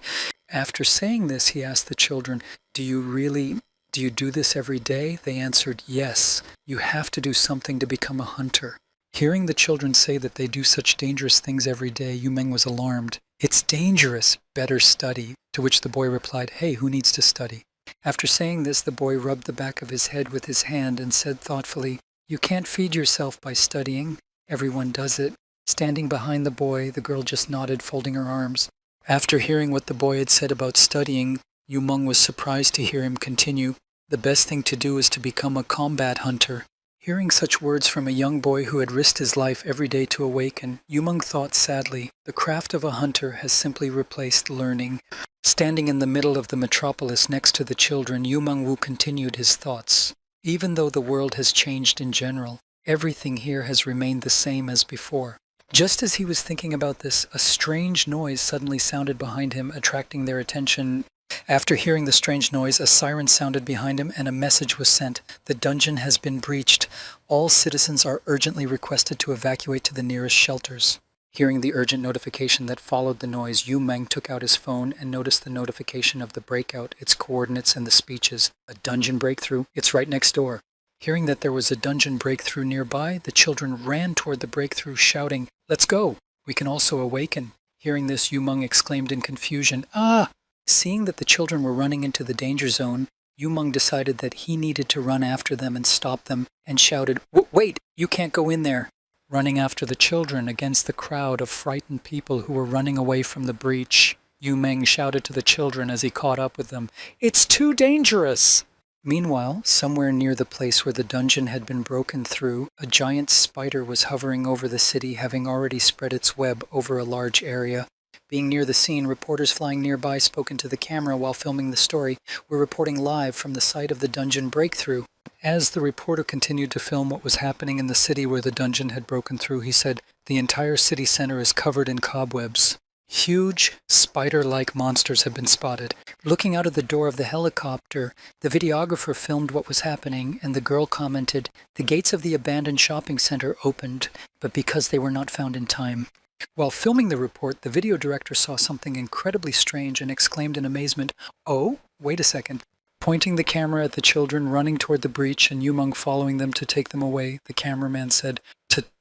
After saying this, he asked the children, Do you do this every day? They answered, Yes. You have to do something to become a hunter. Hearing the children say that they do such dangerous things every day, Yumeng was alarmed. It's dangerous. Better study. To which the boy replied, Hey, who needs to study? After saying this, the boy rubbed the back of his head with his hand and said thoughtfully, You can't feed yourself by studying. Everyone does it. Standing behind the boy, the girl just nodded, folding her arms. After hearing what the boy had said about studying, Yumeng was surprised to hear him continue, The best thing to do is to become a combat hunter. Hearing such words from a young boy who had risked his life every day to awaken, Yumeng thought sadly, The craft of a hunter has simply replaced learning. Standing in the middle of the metropolis next to the children, Yumeng Wu continued his thoughts. Even though the world has changed in general, everything here has remained the same as before. Just as he was thinking about this, a strange noise suddenly sounded behind him, attracting their attention. After hearing the strange noise, a siren sounded behind him and a message was sent. The dungeon has been breached. All citizens are urgently requested to evacuate to the nearest shelters. Hearing the urgent notification that followed the noise, Yu Meng took out his phone and noticed the notification of the breakout, its coordinates, and the speeches. A dungeon breakthrough? It's right next door. Hearing that there was a dungeon breakthrough nearby, the children ran toward the breakthrough, shouting, "Let's go! We can also awaken." Hearing this, Yu Meng exclaimed in confusion, "Ah!" Seeing that the children were running into the danger zone, Yu Meng decided that he needed to run after them and stop them, and shouted, "Wait! You can't go in there!" Running after the children against the crowd of frightened people who were running away from the breach, Yu Meng shouted to the children as he caught up with them, "It's too dangerous!" Meanwhile, somewhere near the place where the dungeon had been broken through, a giant spider was hovering over the city, having already spread its web over a large area. Being near the scene, reporters flying nearby spoke into the camera while filming the story, were reporting live from the site of the dungeon breakthrough. As the reporter continued to film what was happening in the city where the dungeon had broken through, he said, "The entire city center is covered in cobwebs. Huge, spider-like monsters have been spotted." Looking out of the door of the helicopter, the videographer filmed what was happening, and the girl commented, "The gates of the abandoned shopping center opened, but because they were not found in time." While filming the report, the video director saw something incredibly strange and exclaimed in amazement, "Oh, wait a second." Pointing the camera at the children running toward the breach and Yu Meng following them to take them away, the cameraman said,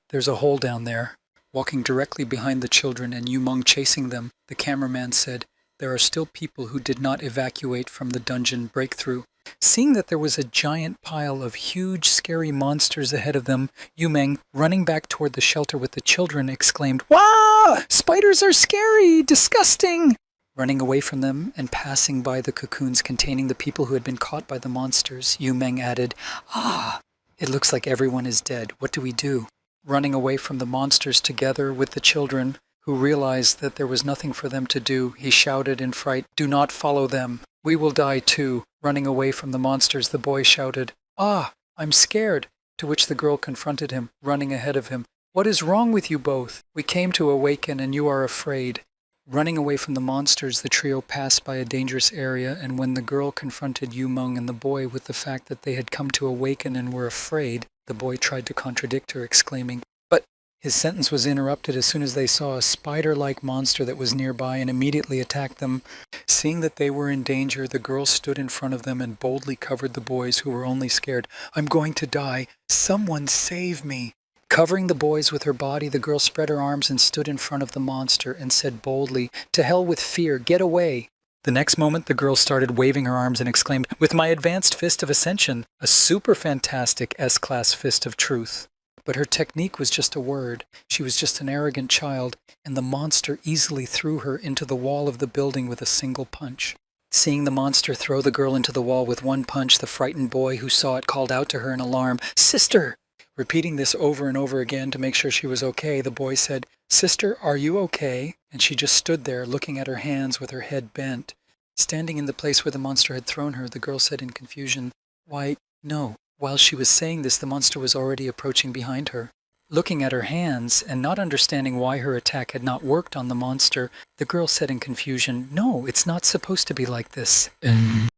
"There's a hole down there." Walking directly behind the children and Yu Meng chasing them, the cameraman said, "There are still people who did not evacuate from the dungeon breakthrough." Seeing that there was a giant pile of huge, scary monsters ahead of them, Yu Meng, running back toward the shelter with the children, exclaimed, "Wow! Spiders are scary! Disgusting!" Running away from them and passing by the cocoons containing the people who had been caught by the monsters, Yu Meng added, "Ah, it looks like everyone is dead. What do we do?" Running away from the monsters together with the children, who realized that there was nothing for them to do, he shouted in fright, "Do not follow them. We will die too." Running away from the monsters, the boy shouted, "Ah, I'm scared," to which the girl confronted him, running ahead of him. "What is wrong with you both? We came to awaken and you are afraid." Running away from the monsters, the trio passed by a dangerous area, and when the girl confronted Yu Meng and the boy with the fact that they had come to awaken and were afraid, the boy tried to contradict her, exclaiming, "But..." His sentence was interrupted as soon as they saw a spider-like monster that was nearby and immediately attacked them. Seeing that they were in danger, the girl stood in front of them and boldly covered the boys who were only scared. "I'm going to die. Someone save me." Covering the boys with her body, the girl spread her arms and stood in front of the monster and said boldly, "To hell with fear, get away." The next moment, the girl started waving her arms and exclaimed, "With my advanced fist of ascension, a super fantastic S-class fist of truth." But her technique was just a word. She was just an arrogant child, and the monster easily threw her into the wall of the building with a single punch. Seeing the monster throw the girl into the wall with one punch, the frightened boy who saw it called out to her in alarm, "Sister!" Repeating this over and over again to make sure she was okay, the boy said, "Sister, are you okay?" And she just stood there, looking at her hands with her head bent. Standing in the place where the monster had thrown her, the girl said in confusion, "Why, no." While she was saying this, the monster was already approaching behind her. Looking at her hands, and not understanding why her attack had not worked on the monster, the girl said in confusion, "No, it's not supposed to be like this."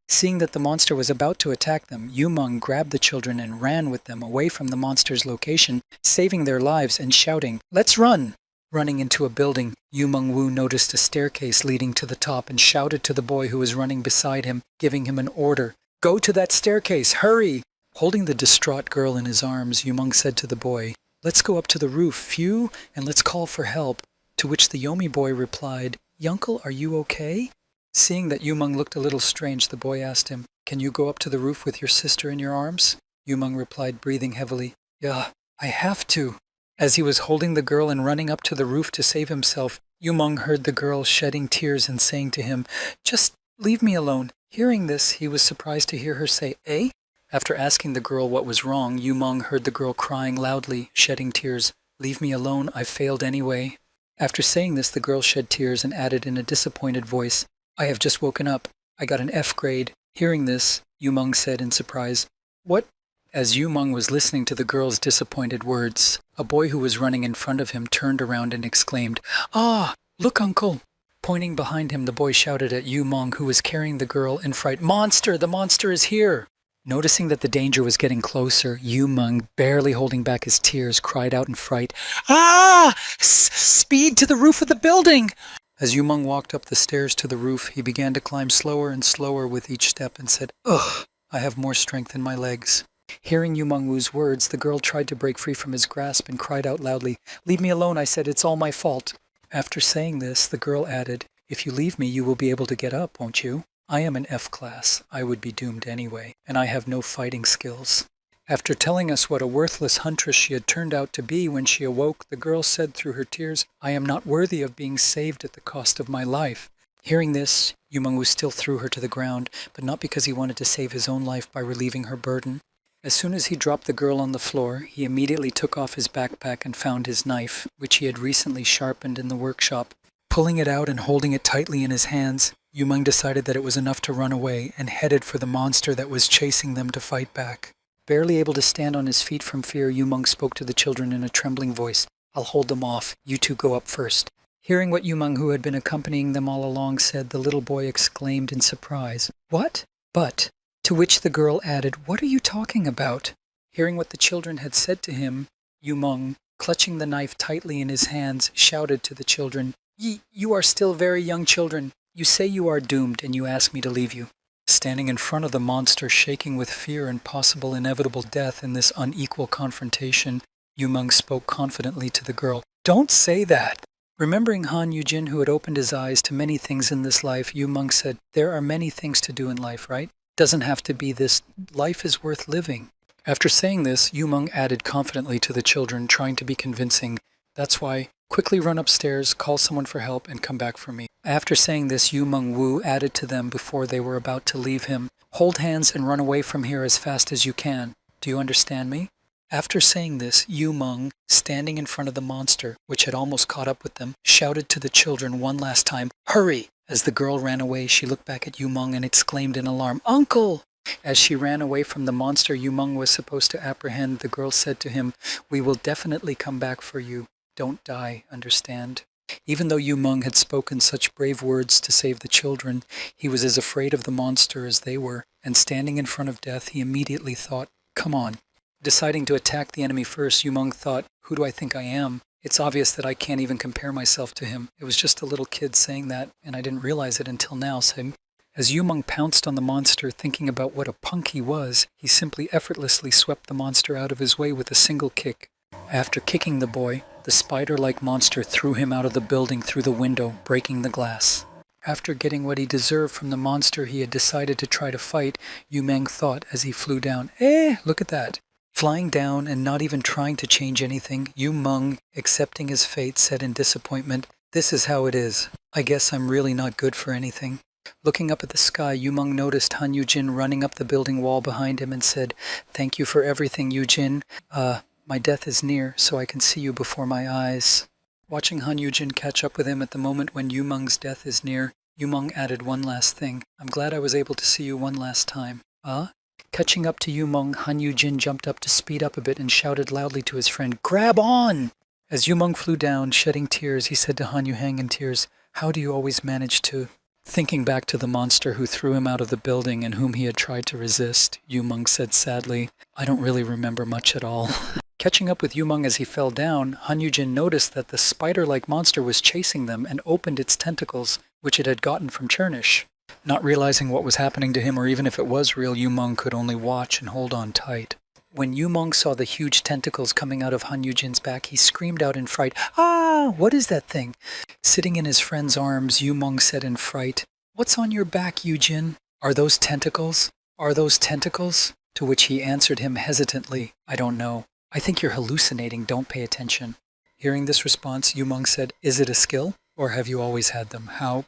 Seeing that the monster was about to attack them, Yu Meng grabbed the children and ran with them away from the monster's location, saving their lives and shouting, "Let's run!" Running into a building, Yu Meng Wu noticed a staircase leading to the top and shouted to the boy who was running beside him, giving him an order, "Go to that staircase, hurry!" Holding the distraught girl in his arms, Yu Meng said to the boy, "Let's go up to the roof, phew, and let's call for help." To which the Yomi boy replied, "Yuncle, are you okay?" Seeing that Yu Meng looked a little strange, the boy asked him, "Can you go up to the roof with your sister in your arms?" Yu Meng replied, breathing heavily, "Yeah, I have to." As he was holding the girl and running up to the roof to save himself, Yu Meng heard the girl shedding tears and saying to him, "Just leave me alone." Hearing this, he was surprised to hear her say, "Eh?" After asking the girl what was wrong, Yu Meng heard the girl crying loudly, shedding tears, "Leave me alone, I failed anyway." After saying this, the girl shed tears and added in a disappointed voice, "I have just woken up. I got an F grade." Hearing this, Yu Meng said in surprise, "What? As Yu-mung was listening to the girl's disappointed words, a boy who was running in front of him turned around and exclaimed, "Ah, look, uncle!" Pointing behind him, the boy shouted at Yu-mung, who was carrying the girl in fright, "Monster! The monster is here!" Noticing that the danger was getting closer, Yu-mung, barely holding back his tears, cried out in fright, "Ah! Speed to the roof of the building!" As Yu-mung walked up the stairs to the roof, he began to climb slower and slower with each step and said, "Ugh, I have more strength in my legs." Hearing Yu-mung Woo's words, the girl tried to break free from his grasp and cried out loudly, "Leave me alone," I said, "it's all my fault." After saying this, the girl added, "If you leave me, you will be able to get up, won't you? I am an F class. I would be doomed anyway, and I have no fighting skills." After telling us what a worthless huntress she had turned out to be when she awoke, the girl said through her tears, "I am not worthy of being saved at the cost of my life." Hearing this, Yu-mung Woo still threw her to the ground, but not because he wanted to save his own life by relieving her burden. As soon as he dropped the girl on the floor, he immediately took off his backpack and found his knife, which he had recently sharpened in the workshop. Pulling it out and holding it tightly in his hands, Yu-mung decided that it was enough to run away and headed for the monster that was chasing them to fight back. Barely able to stand on his feet from fear, Yu-mung spoke to the children in a trembling voice, "I'll hold them off. You two go up first." Hearing what Yu-mung, who had been accompanying them all along, said, the little boy exclaimed in surprise, "What? But..." To which the girl added, "What are you talking about?" Hearing what the children had said to him, Yu-mung, clutching the knife tightly in his hands, shouted to the children, You are still very young children. You say you are doomed, and you ask me to leave you." Standing in front of the monster, shaking with fear and possible inevitable death in this unequal confrontation, Yu-mung spoke confidently to the girl, "Don't say that." Remembering Han Yu-jin, who had opened his eyes to many things in this life, Yu-mung said, "There are many things to do in life, right? Doesn't have to be this. Life is worth living." After saying this, Yu-mung added confidently to the children, trying to be convincing, "That's why, quickly run upstairs, call someone for help, and come back for me." After saying this, Yu-mung Woo added to them before they were about to leave him, "Hold hands and run away from here as fast as you can. Do you understand me?" After saying this, Yu-mung, standing in front of the monster, which had almost caught up with them, shouted to the children one last time, "Hurry!" As the girl ran away, she looked back at Yu-mung and exclaimed in alarm, "Uncle!" As she ran away from the monster Yu-mung was supposed to apprehend, the girl said to him, "We will definitely come back for you. Don't die, understand?" Even though Yu-mung had spoken such brave words to save the children, he was as afraid of the monster as they were, and standing in front of death, he immediately thought, "Come on." Deciding to attack the enemy first, Yu-mung thought, "Who do I think I am? It's obvious that I can't even compare myself to him. It was just a little kid saying that, and I didn't realize it until now." So as Yu-mung pounced on the monster, thinking about what a punk he was, he simply effortlessly swept the monster out of his way with a single kick. After kicking the boy, the spider-like monster threw him out of the building through the window, breaking the glass. After getting what he deserved from the monster he had decided to try to fight, Yu-mung thought as he flew down, look at that." Flying down and not even trying to change anything, Yu-mung, accepting his fate, said in disappointment, "This is how it is. I guess I'm really not good for anything." Looking up at the sky, Yu-mung noticed Han Yu-jin running up the building wall behind him and said, "Thank you for everything, Yu-jin. My death is near, so I can see you before my eyes." Watching Han Yu-jin catch up with him at the moment when Yu-mung's death is near, Yu-mung added one last thing. "I'm glad I was able to see you one last time." Catching up to Yu-mung, Han Yu-jin jumped up to speed up a bit and shouted loudly to his friend, "Grab on!" As Yu-mung flew down, shedding tears, he said to Han Yu-hang in tears, "How do you always manage to..." Thinking back to the monster who threw him out of the building and whom he had tried to resist, Yu-mung said sadly, "I don't really remember much at all." Catching up with Yu-mung as he fell down, Han Yu-jin noticed that the spider-like monster was chasing them and opened its tentacles, which it had gotten from Chernish. Not realizing what was happening to him, or even if it was real, Yu-mung could only watch and hold on tight. When Yu-mung saw the huge tentacles coming out of Han Yu-jin's back, he screamed out in fright, "Ah! What is that thing?" Sitting in his friend's arms, Yu-mung said in fright, "What's on your back, Yu-jin? Are those tentacles? Are those tentacles?" To which he answered him hesitantly, "I don't know. I think you're hallucinating, don't pay attention." Hearing this response, Yu-mung said, "Is it a skill? Or have you always had them? How?"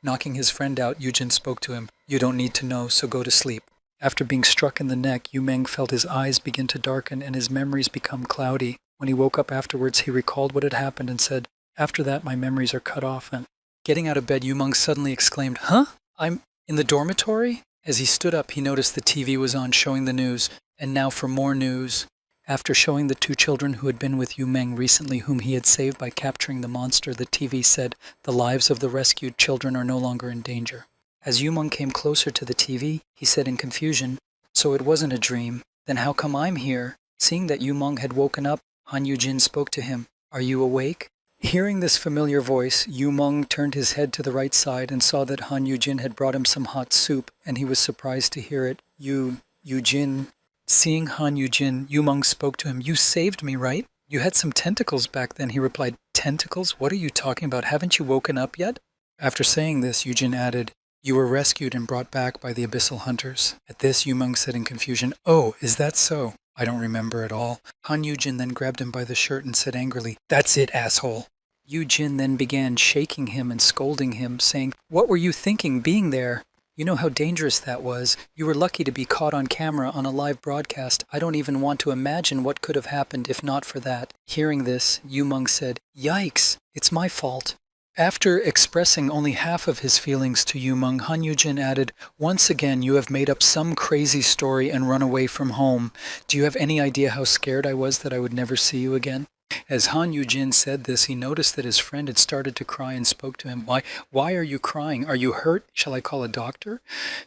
Knocking his friend out, Yu-jin spoke to him, "You don't need to know, so go to sleep." After being struck in the neck, Yu-meng felt his eyes begin to darken and his memories become cloudy. When he woke up afterwards, he recalled what had happened and said, "After that, my memories are cut off." And getting out of bed, Yu-meng suddenly exclaimed, "Huh? I'm in the dormitory?" As he stood up, he noticed the TV was on, showing the news. And now for more news. After showing the two children who had been with Yu Meng recently, whom he had saved by capturing the monster, the TV said, "The lives of the rescued children are no longer in danger." As Yu Meng came closer to the TV, he said in confusion, "So it wasn't a dream. Then how come I'm here?" Seeing that Yu Meng had woken up, Han Yu-jin spoke to him. "Are you awake?" Hearing this familiar voice, Yu Meng turned his head to the right side and saw that Han Yu-jin had brought him some hot soup, and he was surprised to hear it. Yu-jin. Seeing Han Yu-jin, Yu Meng spoke to him. "You saved me, right? You had some tentacles back then." He replied, "Tentacles? What are you talking about? Haven't you woken up yet?" After saying this, Yu-jin added, "You were rescued and brought back by the abyssal hunters." At this, Yu Meng said in confusion, "Oh, is that so? I don't remember at all." Han Yu-jin then grabbed him by the shirt and said angrily, "That's it, asshole." Yu-jin then began shaking him and scolding him, saying, "What were you thinking being there? You know how dangerous that was. You were lucky to be caught on camera on a live broadcast. I don't even want to imagine what could have happened if not for that." Hearing this, Yu Meng said, "Yikes, it's my fault." After expressing only half of his feelings to Yu Meng, Han Yu-jin added, "Once again, you have made up some crazy story and run away from home. Do you have any idea how scared I was that I would never see you again?" As Han Yu-jin said this, he noticed that his friend had started to cry and spoke to him. Why are you crying? Are you hurt? Shall I call a doctor?"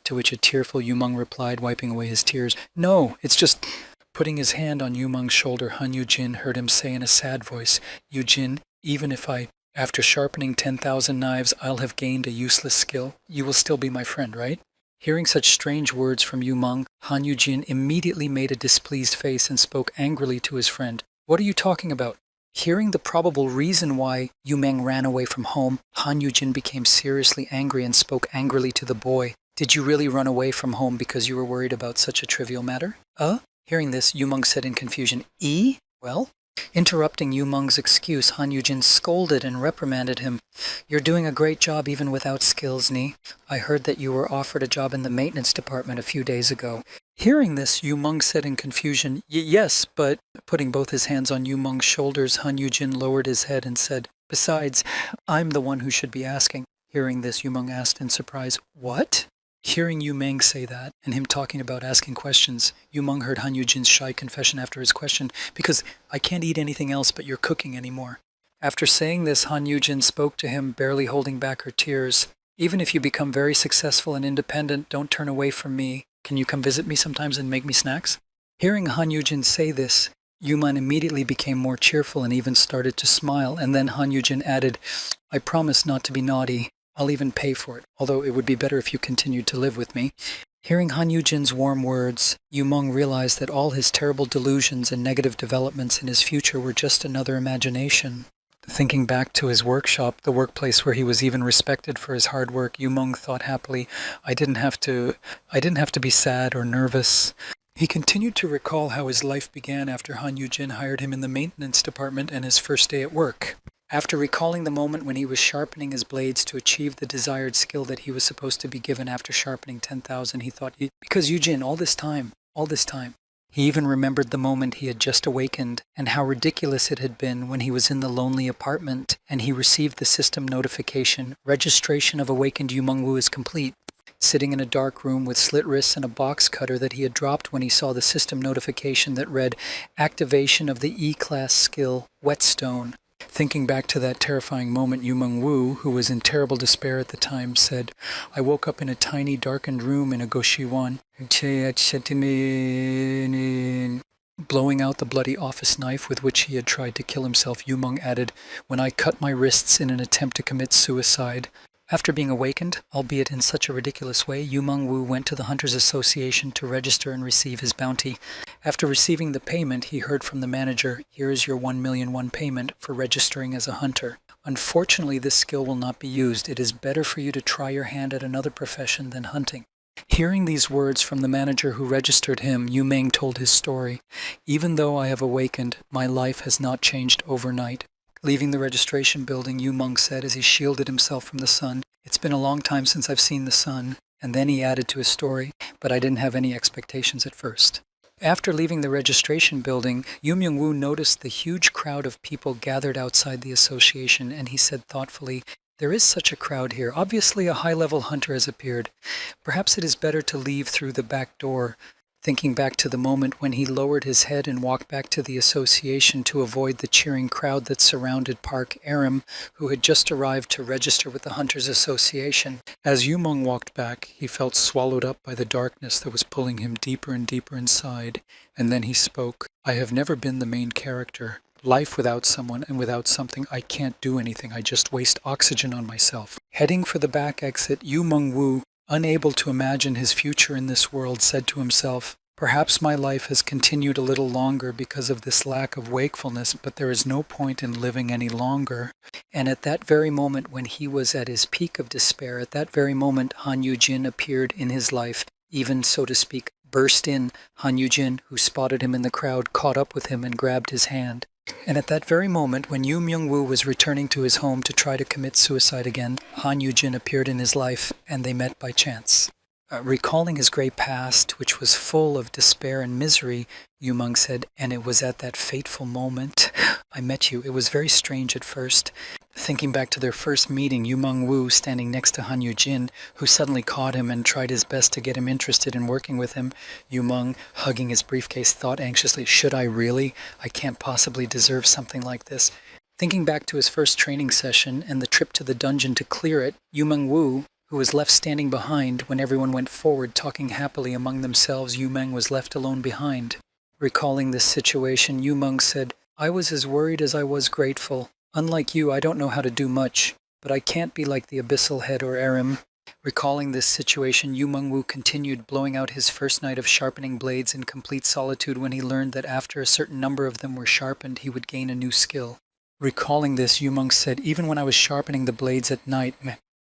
To which a tearful Yu Meng replied, wiping away his tears, "No, it's just..." Putting his hand on Yu Meng's shoulder, Han Yu-jin heard him say in a sad voice, "Yu-jin, even if after sharpening 10,000 knives, I'll have gained a useless skill, you will still be my friend, right?" Hearing such strange words from Yu Meng, Han Yu-jin immediately made a displeased face and spoke angrily to his friend. "What are you talking about?" Hearing the probable reason why Yu Meng ran away from home, Han Yu-jin became seriously angry and spoke angrily to the boy. "Did you really run away from home because you were worried about such a trivial matter?" Hearing this, Yu Meng said in confusion, Well? Interrupting Yu Meng's excuse, Han Yu-jin scolded and reprimanded him. "You're doing a great job even without skills, Ni. I heard that you were offered a job in the maintenance department a few days ago." Hearing this, Yu Meng said in confusion, "Yes, but..." Putting both his hands on Yu Meng's shoulders, Han Yu-jin lowered his head and said, "Besides, I'm the one who should be asking." Hearing this, Yu Meng asked in surprise, "What?" Hearing Yu Meng say that, and him talking about asking questions, Yu Meng heard Han Yu-jin's shy confession after his question, "Because I can't eat anything else but your cooking anymore." After saying this, Han Yu-jin spoke to him, barely holding back her tears. "Even if you become very successful and independent, don't turn away from me. Can you come visit me sometimes and make me snacks?" Hearing Han Yu-jin say this, Yu Meng immediately became more cheerful and even started to smile, and then Han Yu-jin added, "I promise not to be naughty. I'll even pay for it, although it would be better if you continued to live with me." Hearing Han Yu-jin's warm words, Yu Meng realized that all his terrible delusions and negative developments in his future were just another imagination. Thinking back to his workshop, the workplace where he was even respected for his hard work, Yu Meng thought happily, I didn't have to be sad or nervous. He continued to recall how his life began after Han Yu-jin hired him in the maintenance department and his first day at work. After recalling the moment when he was sharpening his blades to achieve the desired skill that he was supposed to be given after sharpening 10,000, he thought, because Yu-jin, all this time. He even remembered the moment he had just awakened and how ridiculous it had been when he was in the lonely apartment and he received the system notification, "Registration of awakened Yu Meng Wu is complete." Sitting in a dark room with slit wrists and a box cutter that he had dropped when he saw the system notification that read, "Activation of the E-class skill, Whetstone." Thinking back to that terrifying moment, Yu Meng Wu, who was in terrible despair at the time, said, "I woke up in a tiny darkened room in a goshiwon. Blowing out the bloody office knife with which he had tried to kill himself, Yu Meng added, "When I cut my wrists in an attempt to commit suicide." After being awakened, albeit in such a ridiculous way, Yu Meng Wu went to the Hunters Association to register and receive his bounty. After receiving the payment, he heard from the manager, "Here is your 1,000,001 payment for registering as a hunter. Unfortunately, this skill will not be used. It is better for you to try your hand at another profession than hunting." Hearing these words from the manager who registered him, Yu Meng told his story. "Even though I have awakened, my life has not changed overnight." Leaving the registration building, Yu Meng said as he shielded himself from the sun, "It's been a long time since I've seen the sun." And then he added to his story, "But I didn't have any expectations at first." After leaving the registration building, Yu Meng Wu noticed the huge crowd of people gathered outside the association, and he said thoughtfully, "There is such a crowd here. Obviously a high-level hunter has appeared. Perhaps it is better to leave through the back door. thinking back to the moment when he lowered his head and walked back to the association to avoid the cheering crowd that surrounded Park Aram, who had just arrived to register with the Hunters Association. As Yumeng walked back, he felt swallowed up by the darkness that was pulling him deeper and deeper inside, and then he spoke. I have never been the main character. Life without someone and without something, I can't do anything. I just waste oxygen on myself. Heading for the back exit, Yumeng Wu, unable to imagine his future in this world, said to himself, perhaps my life has continued a little longer because of this lack of wakefulness, but there is no point in living any longer. And at that very moment when he was at his peak of despair, at that very moment Han Yujin appeared in his life, even, so to speak, burst in. Han Yujin, who spotted him in the crowd, caught up with him and grabbed his hand. And at that very moment, when Yu Myung-woo was returning to his home to try to commit suicide again, Han Yu-jin appeared in his life, and they met by chance. Recalling his gray past, which was full of despair and misery, Yu Meng said, and it was at that fateful moment I met you. It was very strange at first. Thinking back to their first meeting, Yu Meng-woo standing next to Han Yu-jin, who suddenly caught him and tried his best to get him interested in working with him. Yu Meng, hugging his briefcase, thought anxiously, should I really? I can't possibly deserve something like this. Thinking back to his first training session and the trip to the dungeon to clear it, Yu Meng-woo, who was left standing behind when everyone went forward talking happily among themselves, Yu Meng was left alone behind. Recalling this situation, Yu Meng said, I was as worried as I was grateful. Unlike you, I don't know how to do much, but I can't be like the Abyssal Head or Aram. Recalling this situation, Yu Meng-woo continued, blowing out his first night of sharpening blades in complete solitude when he learned that after a certain number of them were sharpened, he would gain a new skill. Recalling this, Yu Meng said, even when I was sharpening the blades at night,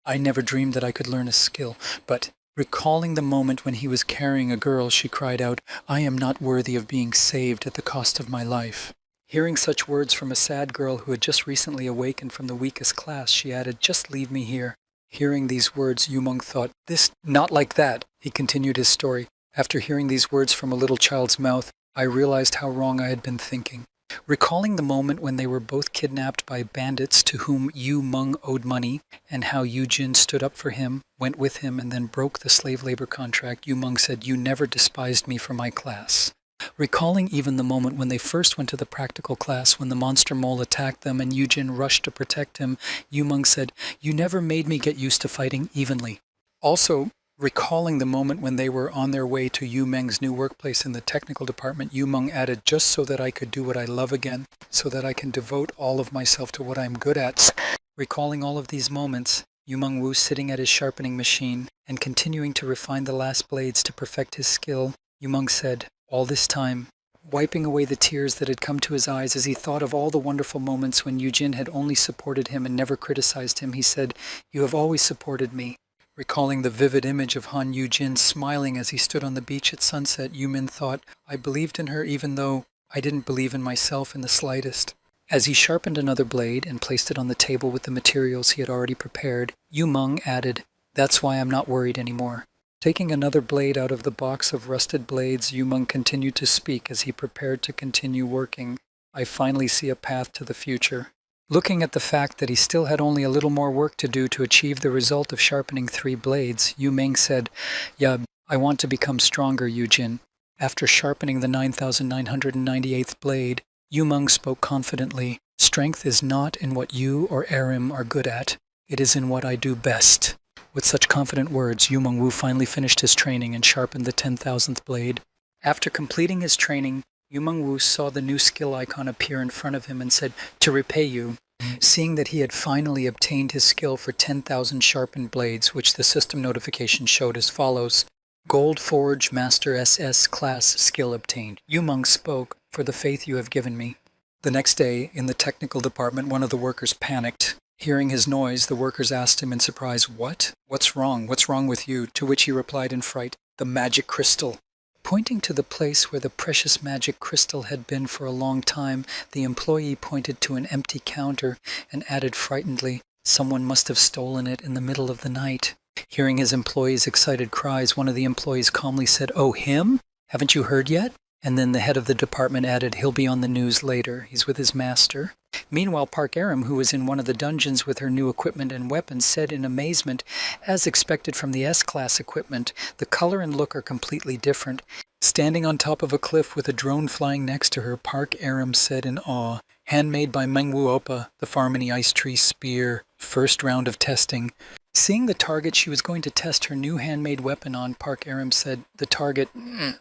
I never dreamed that I could learn a skill, but recalling the moment when he was carrying a girl, she cried out, I am not worthy of being saved at the cost of my life. Hearing such words from a sad girl who had just recently awakened from the weakest class, she added, just leave me here. Hearing these words, Yu Meng thought, this, not like that. He continued his story. After hearing these words from a little child's mouth, I realized how wrong I had been thinking. Recalling the moment when they were both kidnapped by bandits to whom Yu Meng owed money, and how Yu Jin stood up for him, went with him, and then broke the slave labor contract, Yu Meng said, you never despised me for my class. Recalling even the moment when they first went to the practical class, when the monster mole attacked them and Yu Jin rushed to protect him, Yu Meng said, you never made me get used to fighting evenly. Also, recalling the moment when they were on their way to Yu Meng's new workplace in the technical department, Yu Meng added, just so that I could do what I love again, so that I can devote all of myself to what I'm good at. Recalling all of these moments, Yu Meng-woo sitting at his sharpening machine and continuing to refine the last blades to perfect his skill, Yu Meng said, all this time, wiping away the tears that had come to his eyes as he thought of all the wonderful moments when Yu Jin had only supported him and never criticized him, he said, you have always supported me. Recalling the vivid image of Han Yu-jin smiling as he stood on the beach at sunset, Yu-min thought, I believed in her even though I didn't believe in myself in the slightest. As he sharpened another blade and placed it on the table with the materials he had already prepared, Yu Meng added, that's why I'm not worried anymore. Taking another blade out of the box of rusted blades, Yu Meng continued to speak as he prepared to continue working. I finally see a path to the future. Looking at the fact that he still had only a little more work to do to achieve the result of sharpening 3 blades, Yu Meng said, yeah, I want to become stronger, Yu Jin. After sharpening the 9,998th blade, Yu Meng spoke confidently, strength is not in what you or Arim are good at. It is in what I do best. With such confident words, Yu Meng-woo finally finished his training and sharpened the 10,000th blade. After completing his training, Yu Meng-woo saw the new skill icon appear in front of him and said, to repay you. Seeing that he had finally obtained his skill for 10,000 sharpened blades, which the system notification showed as follows, Gold Forge Master SS class skill obtained. Yu Meng spoke, for the faith you have given me. The next day, in the technical department, one of the workers panicked. Hearing his noise, the workers asked him in surprise, what? What's wrong? What's wrong with you? To which he replied in fright, the magic crystal. Pointing to the place where the precious magic crystal had been for a long time, the employee pointed to an empty counter and added frightenedly, someone must have stolen it in the middle of the night. Hearing his employee's excited cries, one of the employees calmly said, oh, him? Haven't you heard yet? And then the head of the department added, he'll be on the news later. He's with his master. Meanwhile, Park Aram, who was in one of the dungeons with her new equipment and weapons, said in amazement, as expected from the S-Class equipment, the color and look are completely different. Standing on top of a cliff with a drone flying next to her, Park Aram said in awe, handmade by Manhwa Recap, the Farmony Ice Tree Spear, first round of testing. Seeing the target she was going to test her new handmade weapon on, Park Aram said, the target,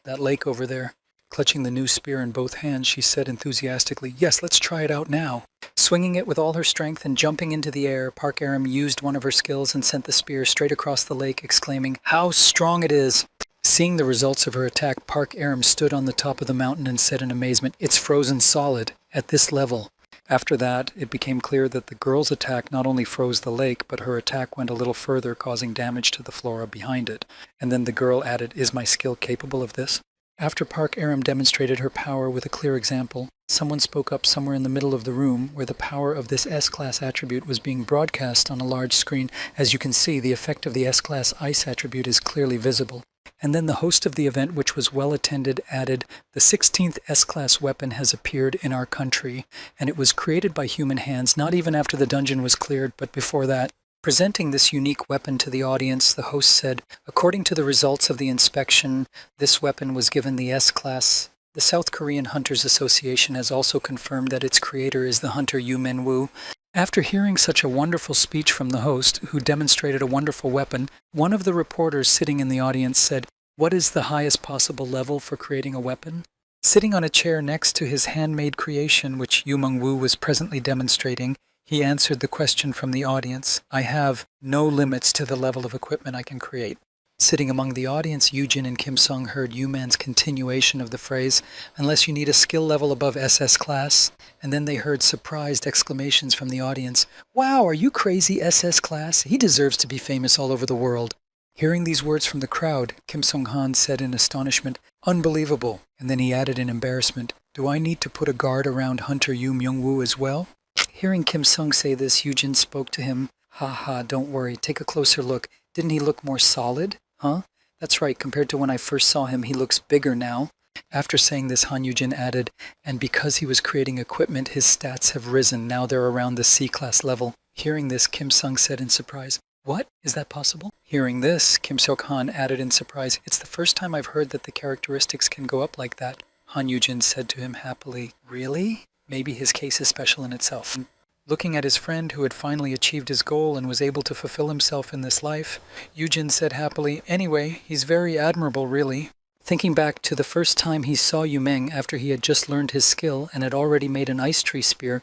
that lake over there. Clutching the new spear in both hands, she said enthusiastically, yes, let's try it out now. Swinging it with all her strength and jumping into the air, Park Aram used one of her skills and sent the spear straight across the lake, exclaiming, how strong it is! Seeing the results of her attack, Park Aram stood on the top of the mountain and said in amazement, it's frozen solid, at this level. After that, it became clear that the girl's attack not only froze the lake, but her attack went a little further, causing damage to the flora behind it. And then the girl added, is my skill capable of this? After Park Aram demonstrated her power with a clear example, someone spoke up somewhere in the middle of the room where the power of this S-Class attribute was being broadcast on a large screen. As you can see, the effect of the S-Class ice attribute is clearly visible. And then the host of the event, which was well attended, added, the 16th S-Class weapon has appeared in our country, and it was created by human hands, not even after the dungeon was cleared, but before that. Presenting this unique weapon to the audience, the host said, according to the results of the inspection, this weapon was given the S-Class. The South Korean Hunters Association has also confirmed that its creator is the hunter Yu Men-woo. After hearing such a wonderful speech from the host, who demonstrated a wonderful weapon, one of the reporters sitting in the audience said, what is the highest possible level for creating a weapon? Sitting on a chair next to his handmade creation, which Yu Men-woo was presently demonstrating, he answered the question from the audience, I have no limits to the level of equipment I can create. Sitting among the audience, Yoojin and Kim Sung heard Yu-man's continuation of the phrase, unless you need a skill level above SS class, and then they heard surprised exclamations from the audience, wow, are you crazy, SS class? He deserves to be famous all over the world. Hearing these words from the crowd, Kim Sung-han said in astonishment, unbelievable, and then he added in embarrassment, do I need to put a guard around Hunter Yu Myung-woo as well? Hearing Kim Sung say this, Yoojin spoke to him, ha, don't worry, take a closer look. Didn't he look more solid? Huh? That's right, compared to when I first saw him, he looks bigger now. After saying this, Han Yoojin added, and because he was creating equipment, his stats have risen. Now they're around the C-class level. Hearing this, Kim Sung said in surprise, what? Is that possible? Hearing this, Kim Seok-han added in surprise, it's the first time I've heard that the characteristics can go up like that. Han Yoojin said to him happily, really? Maybe his case is special in itself. Looking at his friend who had finally achieved his goal and was able to fulfill himself in this life, Yoojin said happily, anyway, he's very admirable really. Thinking back to the first time he saw Yu Meng after he had just learned his skill and had already made an ice tree spear,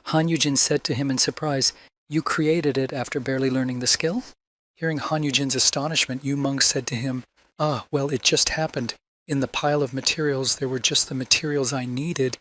Han Yoojin said to him in surprise, you created it after barely learning the skill? Hearing Han Yoojin's astonishment, Yu Meng said to him, well, it just happened. In the pile of materials, there were just the materials I needed.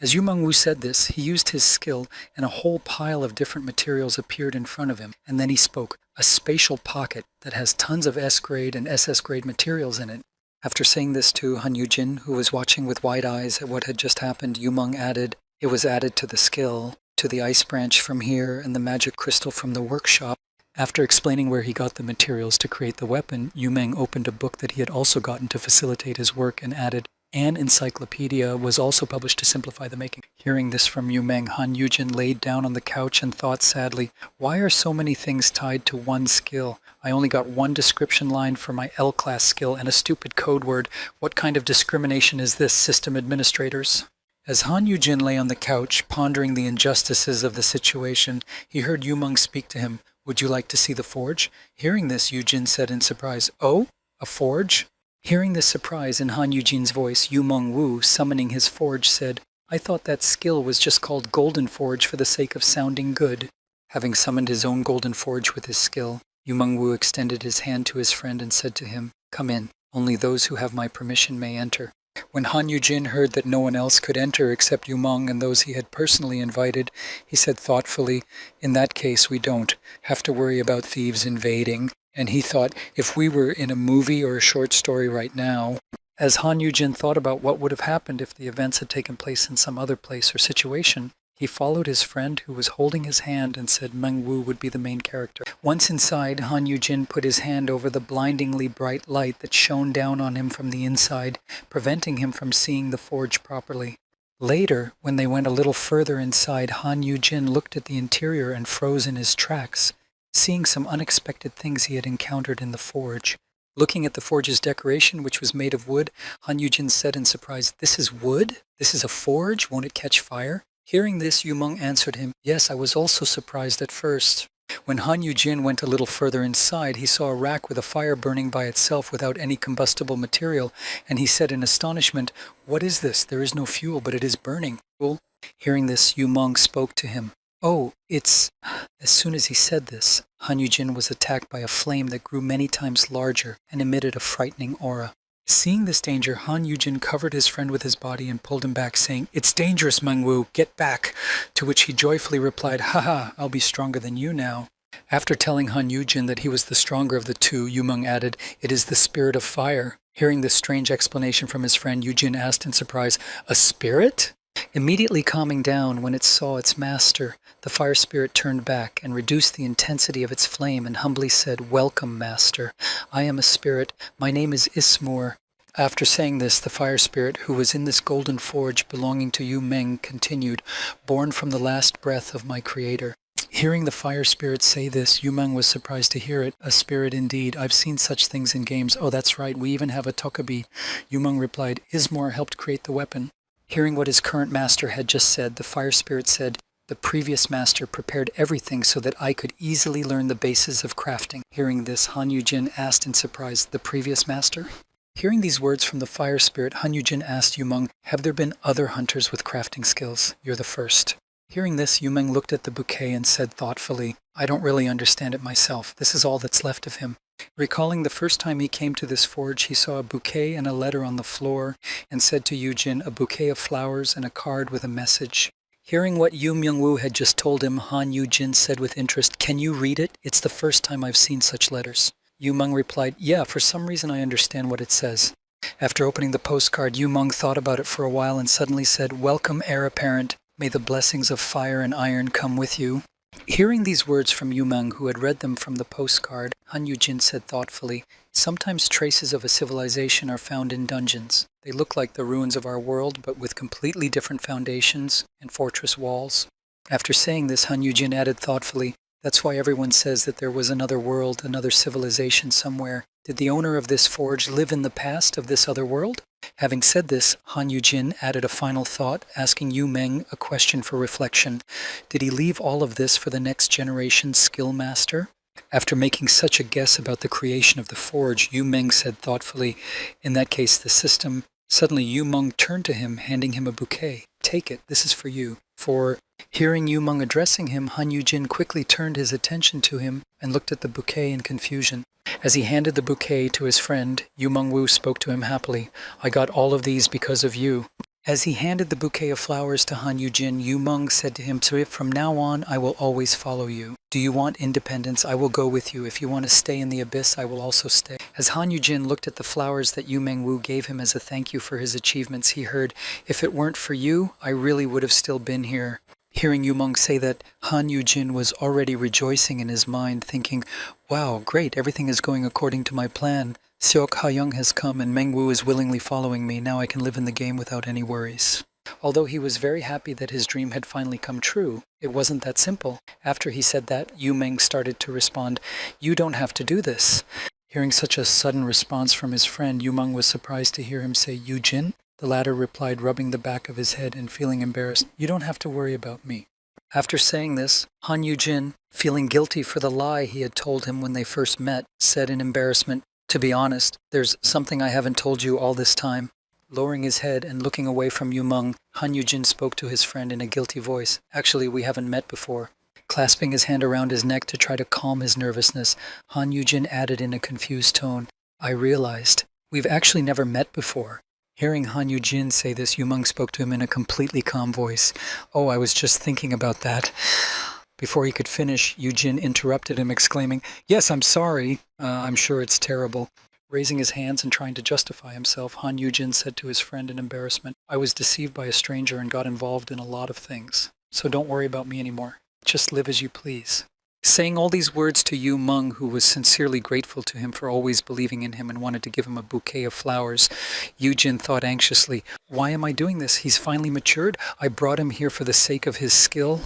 As Yu Meng-woo said this, he used his skill, and a whole pile of different materials appeared in front of him, and then he spoke, a spatial pocket that has tons of S-grade and SS-grade materials in it. After saying this to Han Yoojin, who was watching with wide eyes at what had just happened, Yu Meng added, it was added to the skill, to the ice branch from here and the magic crystal from the workshop. After explaining where he got the materials to create the weapon, Yu Meng opened a book that he had also gotten to facilitate his work and added, an encyclopedia was also published to simplify the making. Hearing this from Yu Meng, Han Yoojin laid down on the couch and thought sadly, why are so many things tied to one skill? I only got one description line for my L-class skill and a stupid code word. What kind of discrimination is this, system administrators? As Han Yoojin lay on the couch, pondering the injustices of the situation, he heard Yu Meng speak to him. Would you like to see the forge? Hearing this, Yoojin said in surprise, oh, a forge? Hearing this surprise in Han Yoojin's voice, Yu Meng-woo, summoning his forge, said, I thought that skill was just called Golden Forge for the sake of sounding good. Having summoned his own Golden Forge with his skill, Yu Meng-woo extended his hand to his friend and said to him, come in, only those who have my permission may enter. When Han Yoojin heard that no one else could enter except Yu Meng and those he had personally invited, he said thoughtfully, in that case we don't have to worry about thieves invading. And he thought, if we were in a movie or a short story right now, as Han Yoojin thought about what would have happened if the events had taken place in some other place or situation, he followed his friend who was holding his hand and said Meng-woo would be the main character. Once inside, Han Yoojin put his hand over the blindingly bright light that shone down on him from the inside, preventing him from seeing the forge properly. Later, when they went a little further inside, Han Yu-jin looked at the interior and froze in his tracks, seeing some unexpected things he had encountered in the forge. Looking at the forge's decoration, which was made of wood, Han Yu-jin said in surprise, "This is wood? This is a forge? Won't it catch fire?" Hearing this, Yu-meng answered him, "Yes, I was also surprised at first." When Han Yu-jin went a little further inside, he saw a rack with a fire burning by itself without any combustible material, and he said in astonishment, "What is this? There is no fuel, but it is burning." Hearing this, Yu-meng spoke to him. "Oh, it's..." As soon as he said this, Han Yu-jin was attacked by a flame that grew many times larger and emitted a frightening aura. Seeing this danger, Han Yu-jin covered his friend with his body and pulled him back, saying, "It's dangerous, Mengwu, get back!" To which he joyfully replied, "Haha, I'll be stronger than you now." After telling Han Yu-jin that he was the stronger of the two, Yu-meng added, "It is the spirit of fire." Hearing this strange explanation from his friend, Yu-jin asked in surprise, "A spirit?" Immediately calming down when it saw its master, the fire spirit turned back and reduced the intensity of its flame and humbly said, "Welcome, master. I am a spirit. My name is Ismur." After saying this, the fire spirit, who was in this golden forge belonging to Yu-meng, continued, "Born from the last breath of my creator." Hearing the fire spirit say this, Yu-meng was surprised to hear it. "A spirit indeed. I've seen such things in games. Oh, that's right. We even have a tokabi." Yu-meng replied, "Ismur helped create the weapon." Hearing what his current master had just said, the fire spirit said, "The previous master prepared everything so that I could easily learn the basis of crafting." Hearing this, Han Yu-jin asked in surprise, "The previous master?" Hearing these words from the fire spirit, Han Yu-jin asked Yu-meng, "Have there been other hunters with crafting skills? You're the first." Hearing this, Yu-meng looked at the bouquet and said thoughtfully, "I don't really understand it myself. This is all that's left of him." Recalling the first time he came to this forge, he saw a bouquet and a letter on the floor and said to Yu-jin, "A bouquet of flowers and a card with a message." Hearing what Yu Myung-woo had just told him, Han Yu-jin said with interest, "Can you read it? It's the first time I've seen such letters." Yu-meng replied, "Yeah, for some reason I understand what it says." After opening the postcard, Yu-meng thought about it for a while and suddenly said, "Welcome, heir apparent. May the blessings of fire and iron come with you." Hearing these words from Yu-meng, who had read them from the postcard, Han Yu-jin said thoughtfully, "Sometimes traces of a civilization are found in dungeons. They look like the ruins of our world, but with completely different foundations and fortress walls." After saying this, Han Yu-jin added thoughtfully, "That's why everyone says that there was another world, another civilization somewhere. Did the owner of this forge live in the past of this other world?" Having said this, Han Yu-jin added a final thought, asking Yu-meng a question for reflection. Did he leave all of this for the next generation's skill master? After making such a guess about the creation of the forge, Yu-meng said thoughtfully, "In that case, the system..." Suddenly, Yu-meng turned to him, handing him a bouquet. "Take it, this is for you." Hearing Yu-meng addressing him, Han Yu-jin quickly turned his attention to him and looked at the bouquet in confusion. As he handed the bouquet to his friend, Yu Myung-woo spoke to him happily. "I got all of these because of you." As he handed the bouquet of flowers to Han Yu-jin, Yu-meng said to him, "So from now on, I will always follow you. Do you want independence? I will go with you. If you want to stay in the abyss, I will also stay." As Han Yu-jin looked at the flowers that Yu Myung-woo gave him as a thank you for his achievements, he heard, "If it weren't for you, I really would have still been here." Hearing Yu-meng say that, Han Yu-jin was already rejoicing in his mind, thinking, "Wow, great, everything is going according to my plan. Seok Ha-young has come and Meng-woo is willingly following me. Now I can live in the game without any worries." Although he was very happy that his dream had finally come true, it wasn't that simple. After he said that, Yu-meng started to respond, "You don't have to do this." Hearing such a sudden response from his friend, Yu-meng was surprised to hear him say, "Yu-jin?" The latter replied, rubbing the back of his head and feeling embarrassed, "You don't have to worry about me." After saying this, Han Yu-jin, feeling guilty for the lie he had told him when they first met, said in embarrassment, "To be honest, there's something I haven't told you all this time." Lowering his head and looking away from Yu-meng, Han Yu-jin spoke to his friend in a guilty voice. "Actually, we haven't met before." Clasping his hand around his neck to try to calm his nervousness, Han Yu-jin added in a confused tone, "I realized, we've actually never met before." Hearing Han Yu-jin say this, Yu-meng spoke to him in a completely calm voice. "Oh, I was just thinking about that." Before he could finish, Yu-jin interrupted him, exclaiming, "Yes, I'm sorry. I'm sure it's terrible." Raising his hands and trying to justify himself, Han Yu-jin said to his friend in embarrassment, "I was deceived by a stranger and got involved in a lot of things. So don't worry about me anymore. Just live as you please." Saying all these words to Yu Meng, who was sincerely grateful to him for always believing in him and wanted to give him a bouquet of flowers, Yu Jin thought anxiously, why am I doing this? He's finally matured. I brought him here for the sake of his skill.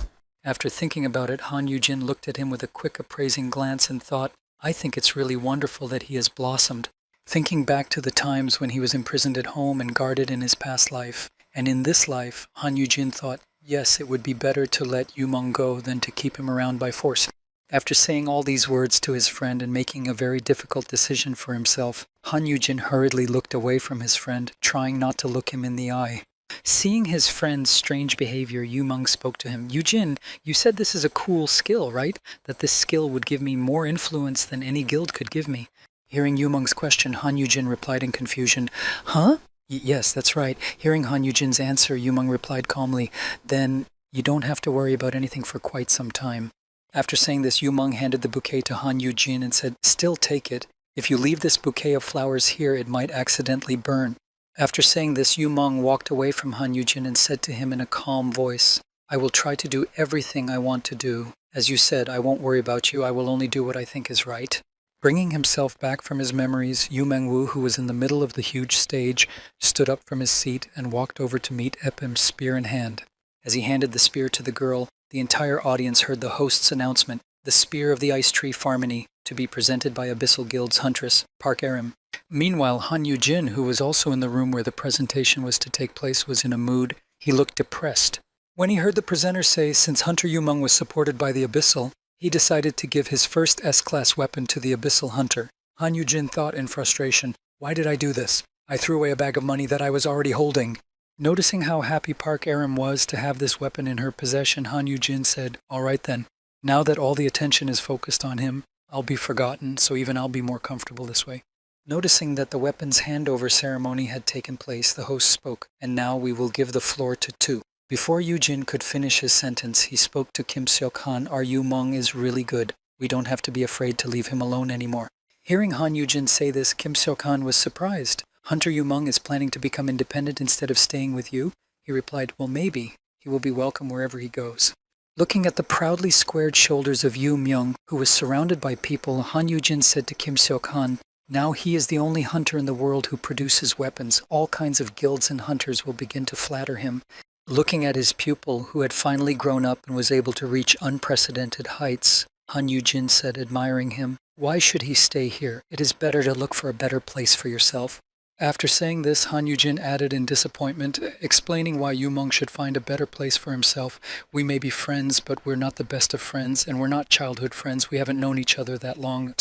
After thinking about it, Han Yu-jin looked at him with a quick appraising glance and thought, I think it's really wonderful that he has blossomed. Thinking back to the times when he was imprisoned at home and guarded in his past life, and in this life, Han Yu-jin thought, yes, it would be better to let Yu Meng go than to keep him around by force. After saying all these words to his friend and making a very difficult decision for himself, Han Yu-jin hurriedly looked away from his friend, trying not to look him in the eye. Seeing his friend's strange behavior, Yu Meng spoke to him. Yu-jin, you said this is a cool skill, right? That this skill would give me more influence than any guild could give me. Hearing Yu Meng's question, Han Yu-jin replied in confusion, huh? Yes, that's right. Hearing Han Yu-jin's answer, Yu Meng replied calmly, then you don't have to worry about anything for quite some time. After saying this, Yu Meng handed the bouquet to Han Yu-jin and said, still take it. If you leave this bouquet of flowers here, it might accidentally burn. After saying this, Yu Meng walked away from Han Yu-jin and said to him in a calm voice, I will try to do everything I want to do. As you said, I won't worry about you. I will only do what I think is right. Bringing himself back from his memories, Yu Mengwu, who was in the middle of the huge stage, stood up from his seat and walked over to meet Epim, spear in hand. As he handed the spear to the girl, the entire audience heard the host's announcement, the Spear of the Ice Tree Farmony, to be presented by Abyssal Guild's huntress, Park Arim. Meanwhile, Han Yu-jin, who was also in the room where the presentation was to take place, was in a mood. He looked depressed. When he heard the presenter say, since Hunter Yu Meng was supported by the Abyssal, he decided to give his first S-class weapon to the Abyssal Hunter. Han Yu-jin thought in frustration, why did I do this? I threw away a bag of money that I was already holding. Noticing how happy Park Arim was to have this weapon in her possession, Han Yu-jin said, all right then. Now that all the attention is focused on him, I'll be forgotten, so even I'll be more comfortable this way. Noticing that the weapon's handover ceremony had taken place, the host spoke, and now we will give the floor to Tu. Before Yu-jin could finish his sentence, he spoke to Kim Seok-han, our Yu Meng is really good. We don't have to be afraid to leave him alone anymore. Hearing Han Yu-jin say this, Kim Seok-han was surprised. Hunter Yu Meng is planning to become independent instead of staying with you? He replied, well, maybe. He will be welcome wherever he goes. Looking at the proudly squared shoulders of Yu Myung, who was surrounded by people, Han Yu-jin said to Kim Seok-han, now he is the only hunter in the world who produces weapons. All kinds of guilds and hunters will begin to flatter him. Looking at his pupil, who had finally grown up and was able to reach unprecedented heights, Han Yu-jin said, admiring him, why should he stay here? It is better to look for a better place for yourself. After saying this, Han Yu-jin added in disappointment, explaining why Yu Meng should find a better place for himself. We may be friends, but we're not the best of friends, and we're not childhood friends. We haven't known each other that long.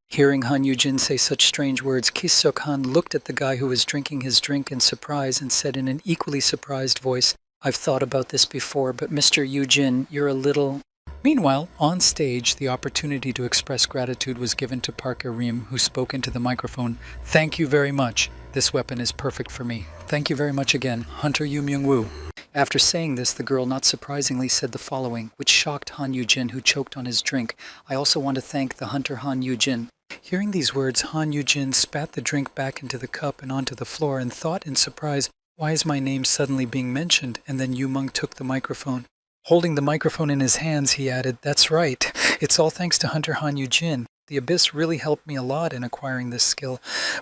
Hearing Han Yu-jin say such strange words, Ki Seok-han looked at the guy who was drinking his drink in surprise and said in an equally surprised voice, I've thought about this before, but Mr. Yu-jin, you're a little... Meanwhile, on stage, the opportunity to express gratitude was given to Park Arim, who spoke into the microphone. Thank you very much. This weapon is perfect for me. Thank you very much again, Hunter Yu Myung-woo. After saying this, the girl not surprisingly said the following, which shocked Han Yu-jin, who choked on his drink. I also want to thank the hunter Han Yu-jin. Hearing these words, Han Yu-jin spat the drink back into the cup and onto the floor and thought in surprise, why is my name suddenly being mentioned? And then Yu Meng took the microphone. Holding the microphone in his hands, he added, that's right. It's all thanks to Hunter Han Yu-jin. The Abyss really helped me a lot in acquiring this skill,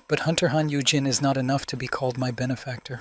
but Hunter Han Yu-jin is not enough to be called my benefactor.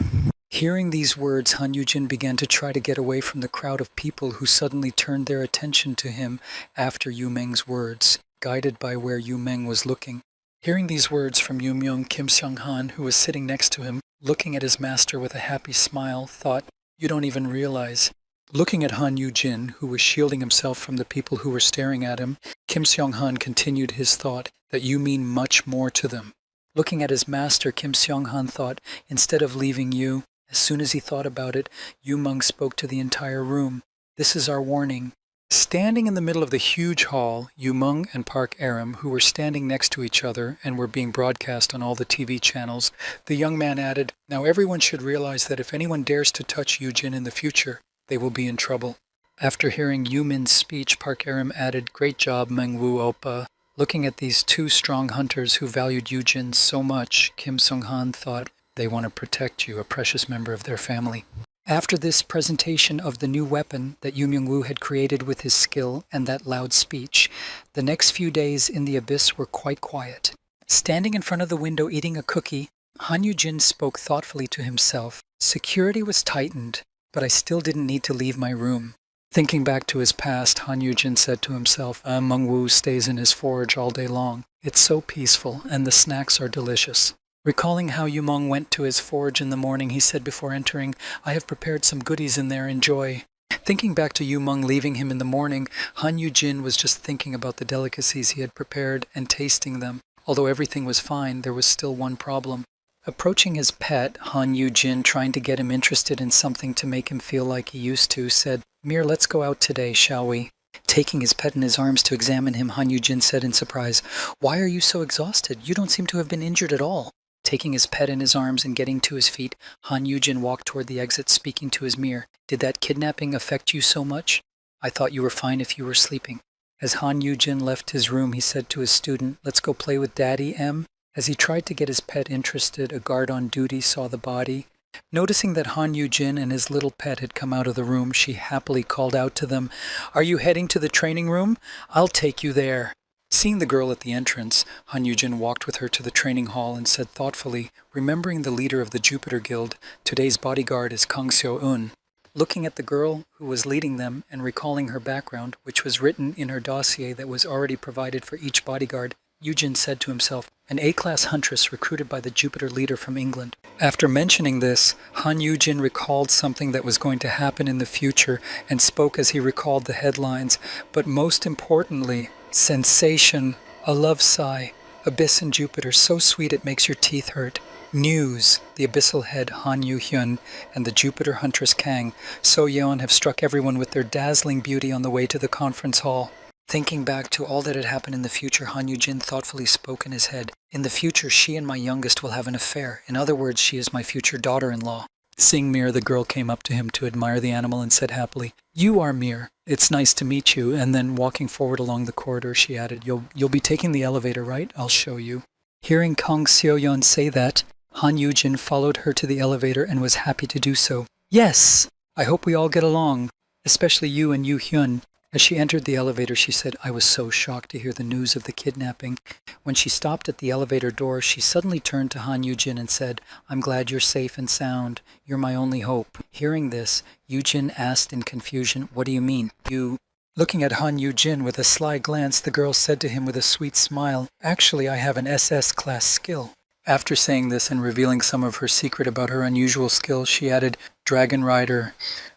Hearing these words, Han Yu-jin began to try to get away from the crowd of people who suddenly turned their attention to him after Yu Meng's words, guided by where Yu Meng was looking. Hearing these words from Yu Myung, Kim Seong-han, who was sitting next to him, looking at his master with a happy smile, thought, you don't even realize. Looking at Han Yu-jin, who was shielding himself from the people who were staring at him, Kim Seong-han continued his thought that you mean much more to them. Looking at his master, Kim Seong-han thought, instead of leaving you, as soon as he thought about it, Yu Meng spoke to the entire room. This is our warning. Standing in the middle of the huge hall, Yu Meng and Park Arim, who were standing next to each other and were being broadcast on all the TV channels, the young man added, now everyone should realize that if anyone dares to touch Yu-jin in the future, they will be in trouble. After hearing Yu Min's speech, Park Arim added, great job, Mengwu Oppa. Looking at these two strong hunters who valued Yu-jin so much, Kim Seong-han thought, they want to protect you, a precious member of their family. After this presentation of the new weapon that Yu Myung-woo had created with his skill and that loud speech, the next few days in the abyss were quite quiet. Standing in front of the window eating a cookie, Han Yu-jin spoke thoughtfully to himself. Security was tightened, but I still didn't need to leave my room. Thinking back to his past, Han Yu-jin said to himself, Myung-woo stays in his forge all day long. It's so peaceful, and the snacks are delicious. Recalling how Yu-mong went to his forge in the morning, he said before entering, I have prepared some goodies in there, enjoy. Thinking back to Yu-mong leaving him in the morning, Han Yu-jin was just thinking about the delicacies he had prepared and tasting them. Although everything was fine, there was still one problem. Approaching his pet, Han Yu-jin, trying to get him interested in something to make him feel like he used to, said, Mir, let's go out today, shall we? Taking his pet in his arms to examine him, Han Yu-jin said in surprise, Why are you so exhausted? You don't seem to have been injured at all. Taking his pet in his arms and getting to his feet, Han Yu-jin walked toward the exit, speaking to his mirror. Did that kidnapping affect you so much? I thought you were fine if you were sleeping. As Han Yu-jin left his room, he said to his student, Let's go play with Daddy, M. As he tried to get his pet interested, a guard on duty saw the body. Noticing that Han Yu-jin and his little pet had come out of the room, she happily called out to them, Are you heading to the training room? I'll take you there. Seeing the girl at the entrance, Han Yu-jin walked with her to the training hall and said thoughtfully, remembering the leader of the Jupiter Guild, today's bodyguard is Kang Seo-eun. Looking at the girl who was leading them and recalling her background, which was written in her dossier that was already provided for each bodyguard, Yu-jin said to himself, an A-class huntress recruited by the Jupiter leader from England. After mentioning this, Han Yu-jin recalled something that was going to happen in the future and spoke as he recalled the headlines, but most importantly, sensation, a love sigh, abyss in Jupiter, so sweet it makes your teeth hurt. News, the abyssal head Han Yu-hyun and the Jupiter huntress Kang, So Yeon have struck everyone with their dazzling beauty on the way to the conference hall. Thinking back to all that had happened in the future, Han Yu-jin thoughtfully spoke in his head. In the future, she and my youngest will have an affair. In other words, she is my future daughter-in-law. Seeing Mir, the girl came up to him to admire the animal and said happily, You are Mir. It's nice to meet you. And then walking forward along the corridor, she added, You'll be taking the elevator, right? I'll show you. Hearing Kang Seo-yeon say that, Han Yu-jin followed her to the elevator and was happy to do so. Yes! I hope we all get along, especially you and Yu-hyun. As she entered the elevator, she said, I was so shocked to hear the news of the kidnapping. When she stopped at the elevator door, she suddenly turned to Han Yu-jin and said, I'm glad you're safe and sound. You're my only hope. Hearing this, Yu-jin asked in confusion, What do you mean? You... Looking at Han Yu-jin with a sly glance, the girl said to him with a sweet smile, Actually, I have an SS class skill. After saying this and revealing some of her secret about her unusual skill, she added, Dragon Rider,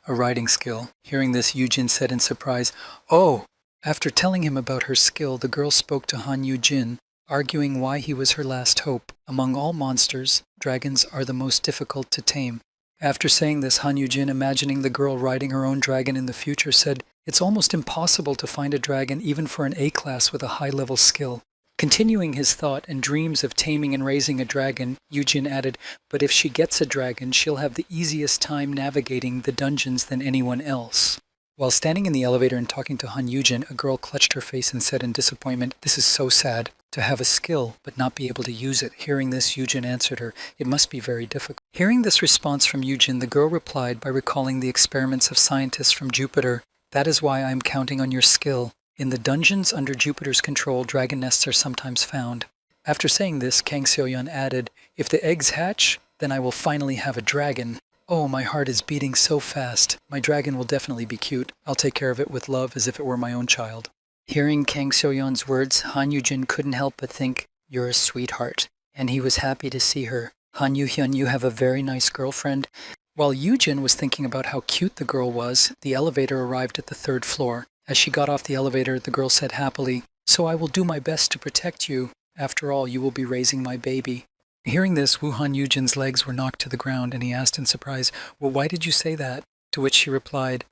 a riding skill. Hearing this, Yu-jin said in surprise, Oh! After telling him about her skill, the girl spoke to Han Yu-jin, arguing why he was her last hope. Among all monsters, dragons are the most difficult to tame. After saying this, Han Yu-jin, imagining the girl riding her own dragon in the future, said, It's almost impossible to find a dragon even for an A-class with a high-level skill. Continuing his thought and dreams of taming and raising a dragon, Yu-jin added, But if she gets a dragon, she'll have the easiest time navigating the dungeons than anyone else. While standing in the elevator and talking to Han Yu-jin, a girl clutched her face and said in disappointment, This is so sad, to have a skill but not be able to use it. Hearing this, Yu-jin answered her, It must be very difficult. Hearing this response from Yu-jin, the girl replied by recalling the experiments of scientists from Jupiter. That is why I am counting on your skill. In the dungeons under Jupiter's control, dragon nests are sometimes found. After saying this, Kang Seo-yeon added, If the eggs hatch, then I will finally have a dragon. Oh, my heart is beating so fast. My dragon will definitely be cute. I'll take care of it with love as if it were my own child. Hearing Kang Seo-yeon's words, Han Yu-jin couldn't help but think, You're a sweetheart. And he was happy to see her. Han Yu-hyun, you have a very nice girlfriend. While Yu-jin was thinking about how cute the girl was, the elevator arrived at the 3rd floor. As she got off the elevator, the girl said happily, So I will do my best to protect you. After all, you will be raising my baby. Hearing this, Woo Han Yu-jin's legs were knocked to the ground, and he asked in surprise, Well, why did you say that? To which she replied,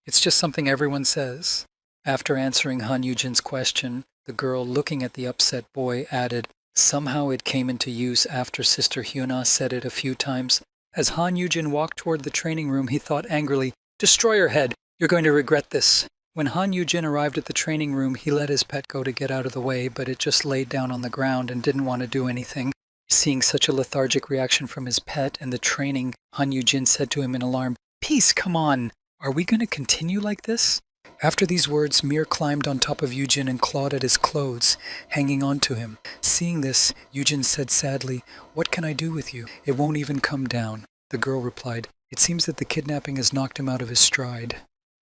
It's just something everyone says. After answering Han Yu-jin's question, the girl, looking at the upset boy, added, Somehow it came into use after Sister Hyuna said it a few times. As Han Yu-jin walked toward the training room, he thought angrily, Destroyer head, you're going to regret this. When Han Yu-jin arrived at the training room, he let his pet go to get out of the way, but it just laid down on the ground and didn't want to do anything. Seeing such a lethargic reaction from his pet and the training, Han Yu-jin said to him in alarm, Peace, come on. Are we going to continue like this? After these words, Mir climbed on top of Yujin and clawed at his clothes, hanging on to him. Seeing this, Yujin said sadly, "What can I do with you? It won't even come down." The girl replied, "It seems that the kidnapping has knocked him out of his stride."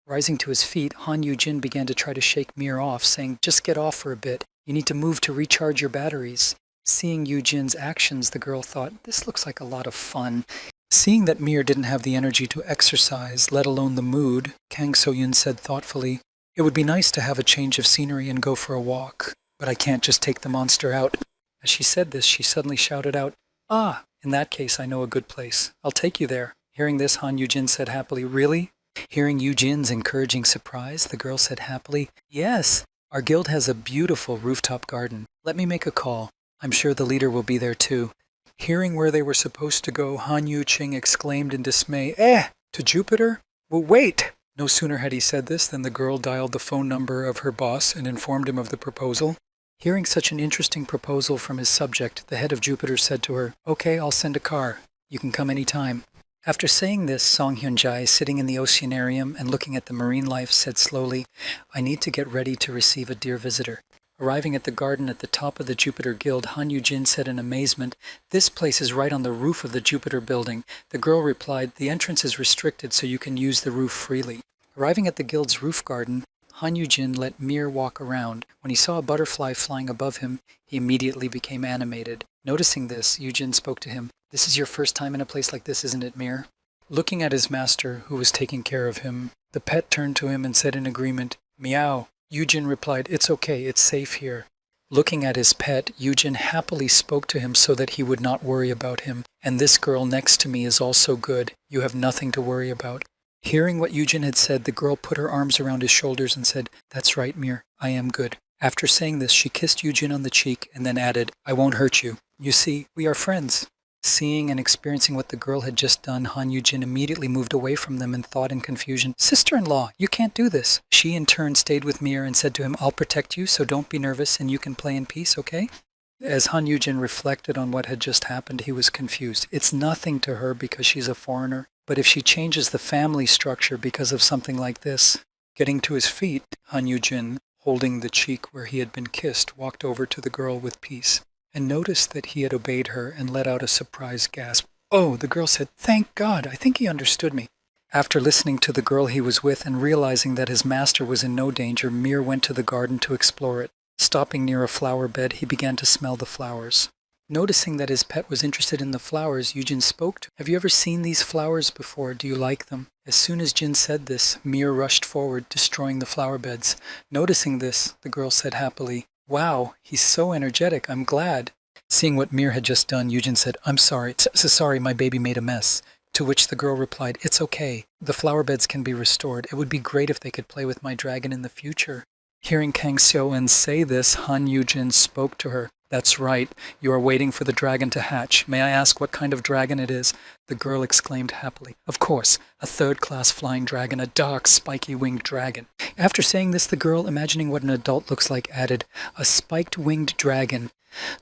Rising to his feet, Han Yujin began to try to shake Mir off, saying, "Just get off for a bit. You need to move to recharge your batteries." Seeing Yujin's actions, the girl thought, "This looks like a lot of fun." Seeing that Mir didn't have the energy to exercise, let alone the mood, Kang So-yun said thoughtfully, "It would be nice to have a change of scenery and go for a walk, but I can't just take the monster out." As she said this, she suddenly shouted out, "Ah, in that case I know a good place. I'll take you there." Hearing this, Han Yujin said happily, "Really?" Hearing Yujin's encouraging surprise, the girl said happily, "Yes, our guild has a beautiful rooftop garden. Let me make a call. I'm sure the leader will be there too." Hearing where they were supposed to go, Han Yu-ching exclaimed in dismay, To Jupiter? Well, wait!" No sooner had he said this than the girl dialed the phone number of her boss and informed him of the proposal. Hearing such an interesting proposal from his subject, the head of Jupiter said to her, "Okay, I'll send a car. You can come any time." After saying this, Song Hyun-jae, sitting in the oceanarium and looking at the marine life, said slowly, "I need to get ready to receive a dear visitor." Arriving at the garden at the top of the Jupiter Guild, Han Yu-jin said in amazement, "This place is right on the roof of the Jupiter building." The girl replied, "The entrance is restricted so you can use the roof freely." Arriving at the guild's roof garden, Han Yu-jin let Mir walk around. When he saw a butterfly flying above him, he immediately became animated. Noticing this, Yu-jin spoke to him, "This is your first time in a place like this, isn't it, Mir?" Looking at his master, who was taking care of him, the pet turned to him and said in agreement, "Meow." Yujin replied, "It's okay, it's safe here." Looking at his pet, Yujin happily spoke to him so that he would not worry about him. "And this girl next to me is also good. You have nothing to worry about." Hearing what Yujin had said, the girl put her arms around his shoulders and said, "That's right, Mir, I am good." After saying this, she kissed Yujin on the cheek and then added, "I won't hurt you. You see, we are friends." Seeing and experiencing what the girl had just done, Han Yu-jin immediately moved away from them and thought in confusion, "Sister-in-law, you can't do this." She in turn stayed with Mir and said to him, "I'll protect you, so don't be nervous and you can play in peace, okay?" As Han Yu-jin reflected on what had just happened, he was confused. It's nothing to her because she's a foreigner, but if she changes the family structure because of something like this. Getting to his feet, Han Yu-jin, holding the cheek where he had been kissed, walked over to the girl with peace, and noticed that he had obeyed her and let out a surprised gasp. "Oh," the girl said, "Thank God, I think he understood me." After listening to the girl he was with and realizing that his master was in no danger, Mir went to the garden to explore it. Stopping near a flower bed, he began to smell the flowers. Noticing that his pet was interested in the flowers, Yujin spoke to him. "Have you ever seen these flowers before? Do you like them?" As soon as Jin said this, Mir rushed forward, destroying the flower beds. Noticing this, the girl said happily, "Wow, he's so energetic, I'm glad." Seeing what Mir had just done, Yujin said, "I'm sorry, sorry, my baby made a mess." To which the girl replied, "It's okay. The flower beds can be restored. It would be great if they could play with my dragon in the future." Hearing Kang Seo-eun say this, Han Yu-jin spoke to her. "That's right. You are waiting for the dragon to hatch. May I ask what kind of dragon it is?" The girl exclaimed happily, "Of course, a third-class flying dragon, a dark, spiky-winged dragon." After saying this, the girl, imagining what an adult looks like, added, "A spiked-winged dragon.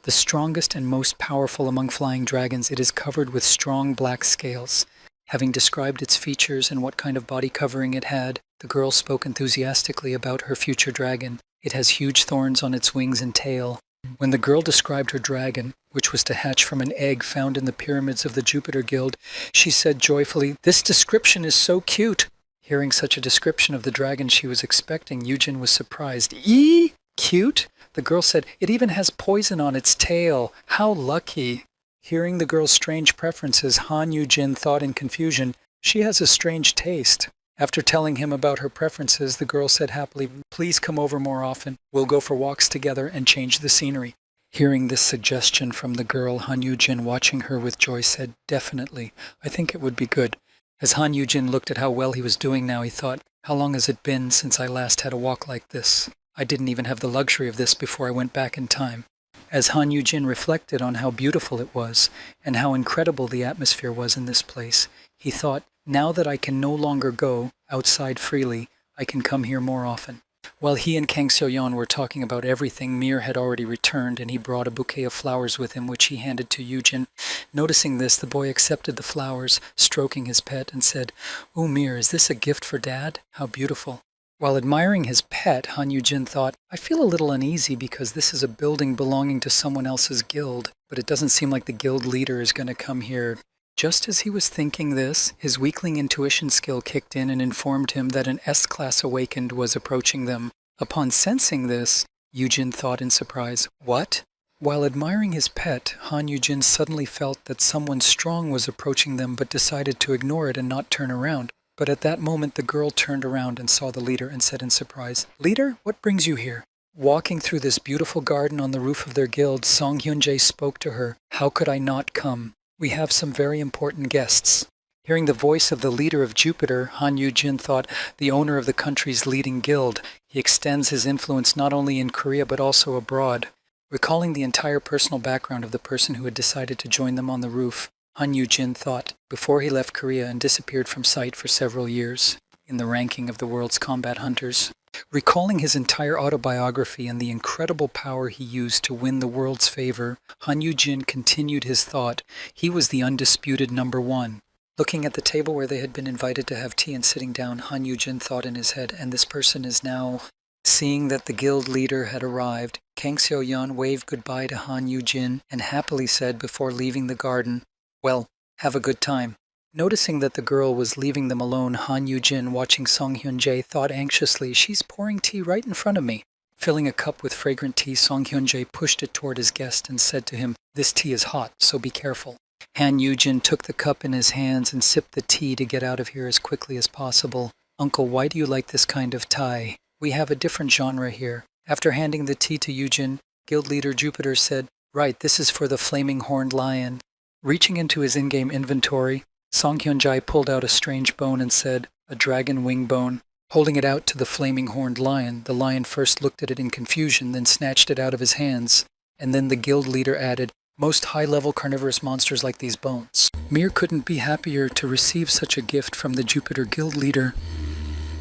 The strongest and most powerful among flying dragons, it is covered with strong black scales." Having described its features and what kind of body covering it had, the girl spoke enthusiastically about her future dragon. "It has huge thorns on its wings and tail." When the girl described her dragon, which was to hatch from an egg found in the pyramids of the Jupiter Guild, she said joyfully, "This description is so cute." Hearing such a description of the dragon she was expecting, Yujin was surprised. "Eee? Cute?" The girl said, "It even has poison on its tail. How lucky." Hearing the girl's strange preferences, Han Yu-jin thought in confusion, "She has a strange taste." After telling him about her preferences, the girl said happily, "Please come over more often. We'll go for walks together and change the scenery." Hearing this suggestion from the girl, Han Yu-jin, watching her with joy, said, "Definitely. I think it would be good." As Han Yu-jin looked at how well he was doing now, he thought, "How long has it been since I last had a walk like this? I didn't even have the luxury of this before I went back in time." As Han Yu-jin reflected on how beautiful it was and how incredible the atmosphere was in this place, he thought, "Now that I can no longer go outside freely, I can come here more often." While he and Kang Seo-yeon were talking about everything, Mir had already returned, and he brought a bouquet of flowers with him, which he handed to Yujin. Noticing this, the boy accepted the flowers, stroking his pet, and said, "Oh, Mir, is this a gift for Dad? How beautiful." While admiring his pet, Han Yujin thought, "I feel a little uneasy because this is a building belonging to someone else's guild, but it doesn't seem like the guild leader is going to come here." Just as he was thinking this, his weakling intuition skill kicked in and informed him that an S-class awakened was approaching them. Upon sensing this, Yujin thought in surprise, "What?" While admiring his pet, Han Yujin suddenly felt that someone strong was approaching them but decided to ignore it and not turn around. But at that moment the girl turned around and saw the leader and said in surprise, "Leader, what brings you here?" Walking through this beautiful garden on the roof of their guild, Song Hyun-jae spoke to her. "How could I not come? We have some very important guests." Hearing the voice of the leader of Jupiter, Han Yujin thought, the owner of the country's leading guild. He extends his influence not only in Korea but also abroad. Recalling the entire personal background of the person who had decided to join them on the roof, Han Yujin thought, before he left Korea and disappeared from sight for several years, in the ranking of the world's combat hunters. Recalling his entire autobiography and the incredible power he used to win the world's favor, Han Yujin continued his thought. He was the undisputed number one. Looking at the table where they had been invited to have tea and sitting down, Han Yujin thought in his head, and this person is now... Seeing that the guild leader had arrived, Kang Seo-yeon waved goodbye to Han Yujin and happily said before leaving the garden, "Well, have a good time." Noticing that the girl was leaving them alone, Han Yujin, watching Song Hyun-jae, thought anxiously, "She's pouring tea right in front of me." Filling a cup with fragrant tea, Song Hyun-jae pushed it toward his guest and said to him, "This tea is hot, so be careful." Han Yujin took the cup in his hands and sipped the tea to get out of here as quickly as possible. "Uncle, why do you like this kind of Thai? We have a different genre here." After handing the tea to Yujin, guild leader Jupiter said, "Right, this is for the flaming horned lion." Reaching into his in-game inventory, Song Hyun-jae pulled out a strange bone and said, "A dragon wing bone." Holding it out to the flaming horned lion, the lion first looked at it in confusion, then snatched it out of his hands. And then the guild leader added, "Most high-level carnivorous monsters like these bones." Mir couldn't be happier to receive such a gift from the Jupiter guild leader.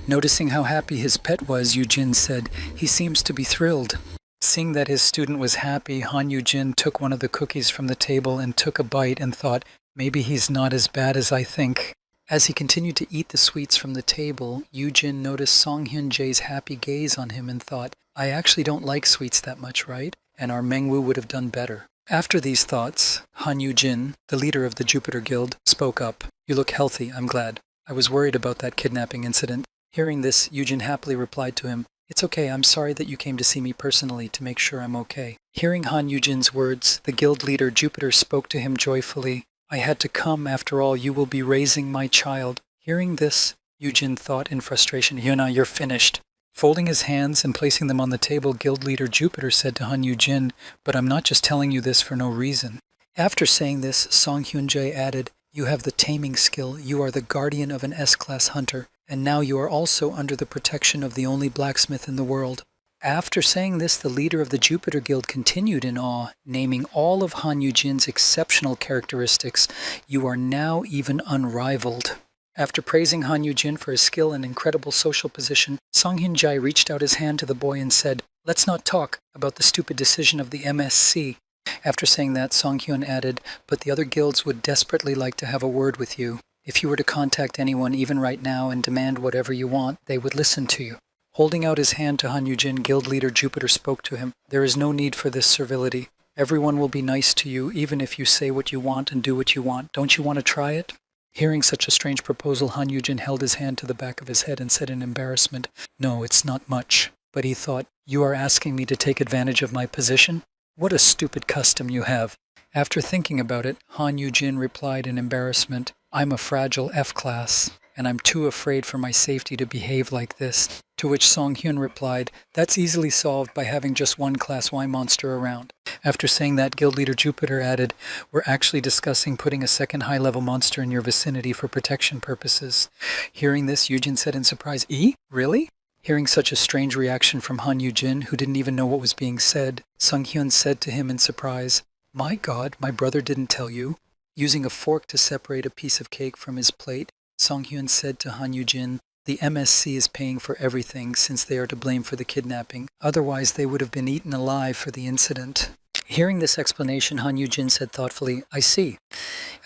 Noticing how happy his pet was, Yujin said, "He seems to be thrilled." Seeing that his student was happy, Han Yujin took one of the cookies from the table and took a bite and thought, "Maybe he's not as bad as I think." As he continued to eat the sweets from the table, Yujin noticed Song Hyun-jae's happy gaze on him and thought, "I actually don't like sweets that much, right? And our Mengwu would have done better." After these thoughts, Han Yujin, the leader of the Jupiter Guild, spoke up. "You look healthy, I'm glad. I was worried about that kidnapping incident." Hearing this, Yujin happily replied to him, "It's okay, I'm sorry that you came to see me personally to make sure I'm okay." Hearing Han Yujin's words, the guild leader Jupiter spoke to him joyfully. "I had to come, after all, you will be raising my child." Hearing this, Yujin thought in frustration, "Hyuna, you're finished." Folding his hands and placing them on the table, guild leader Jupiter said to Han Yujin, "But I'm not just telling you this for no reason." After saying this, Song Hyun-jae added, "You have the taming skill, you are the guardian of an S-class hunter, and now you are also under the protection of the only blacksmith in the world." After saying this, the leader of the Jupiter Guild continued in awe, naming all of Han Yujin's exceptional characteristics. "You are now even unrivaled." After praising Han Yujin for his skill and incredible social position, Song Hyun-jae reached out his hand to the boy and said, "Let's not talk about the stupid decision of the MSC." After saying that, Song Hyun added, "But the other guilds would desperately like to have a word with you. If you were to contact anyone even right now and demand whatever you want, they would listen to you." Holding out his hand to Han Yujin, guild leader Jupiter spoke to him. "There is no need for this servility. Everyone will be nice to you even if you say what you want and do what you want. Don't you want to try it?" Hearing such a strange proposal, Han Yujin held his hand to the back of his head and said in embarrassment, "No, it's not much." But he thought, "You are asking me to take advantage of my position? What a stupid custom you have." After thinking about it, Han Yujin replied in embarrassment, "I'm a fragile F-class, and I'm too afraid for my safety to behave like this." To which Song Hyun replied, "That's easily solved by having just one Class Y monster around." After saying that, guild leader Jupiter added, "We're actually discussing putting a second high-level monster in your vicinity for protection purposes." Hearing this, Yujin said in surprise, Really?" Hearing such a strange reaction from Han Yujin, who didn't even know what was being said, Sung Hyun said to him in surprise, "My God, my brother didn't tell you." Using a fork to separate a piece of cake from his plate, Song Hyun said to Han Yujin, The MSC is paying for everything since they are to blame for the kidnapping. Otherwise, they would have been eaten alive for the incident. Hearing this explanation, Han Yu-jin said thoughtfully, I see.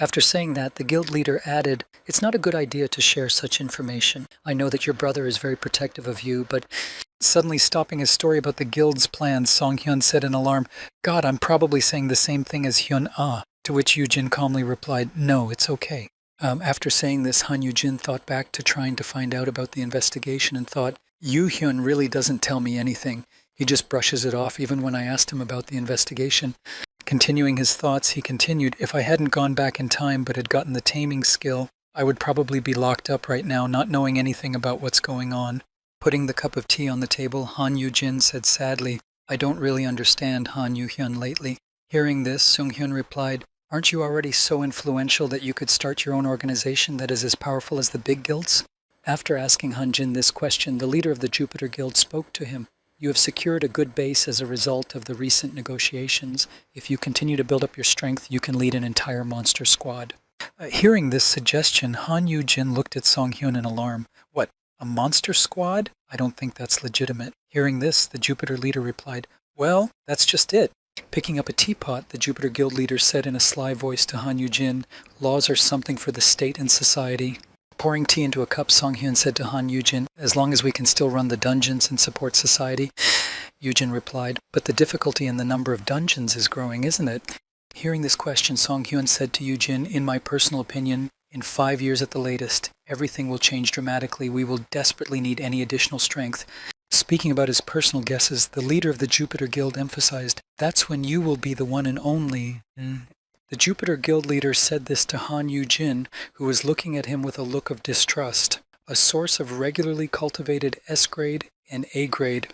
After saying that, the guild leader added, it's not a good idea to share such information. I know that your brother is very protective of you, but suddenly stopping his story about the guild's plans, Song Hyun said in alarm, God, I'm probably saying the same thing as Hyun-ah. To which Yu-jin calmly replied, no, it's okay. After saying this, Han Yu-jin thought back to trying to find out about the investigation and thought, Yu-hyun really doesn't tell me anything. He just brushes it off even when I asked him about the investigation. Continuing his thoughts, he continued, if I hadn't gone back in time but had gotten the taming skill, I would probably be locked up right now, not knowing anything about what's going on. Putting the cup of tea on the table, Han Yu-jin said sadly, I don't really understand Han Yu-hyun lately. Hearing this, Sung-hyun replied, aren't you already so influential that you could start your own organization that is as powerful as the big guilds? After asking Han-jin this question, the leader of the Jupiter Guild spoke to him. You have secured a good base as a result of the recent negotiations. If you continue to build up your strength, you can lead an entire monster squad. Hearing this suggestion, Han Yu-jin looked at Song-hyun in alarm. What, a monster squad? I don't think that's legitimate. Hearing this, the Jupiter leader replied, well, that's just it. Picking up a teapot, the Jupiter Guild leader said in a sly voice to Han Yu-jin, laws are something for the state and society. Pouring tea into a cup, Song-hyun said to Han Yu-jin, as long as we can still run the dungeons and support society. Yu-jin replied, but the difficulty in the number of dungeons is growing, isn't it? Hearing this question, Song-hyun said to Yu-jin, in my personal opinion, in 5 years at the latest, everything will change dramatically. We will desperately need any additional strength. Speaking about his personal guesses, the leader of the Jupiter Guild emphasized, that's when you will be the one and only. The Jupiter Guild leader said this to Han Yu-jin, who was looking at him with a look of distrust, a source of regularly cultivated S-grade and A-grade.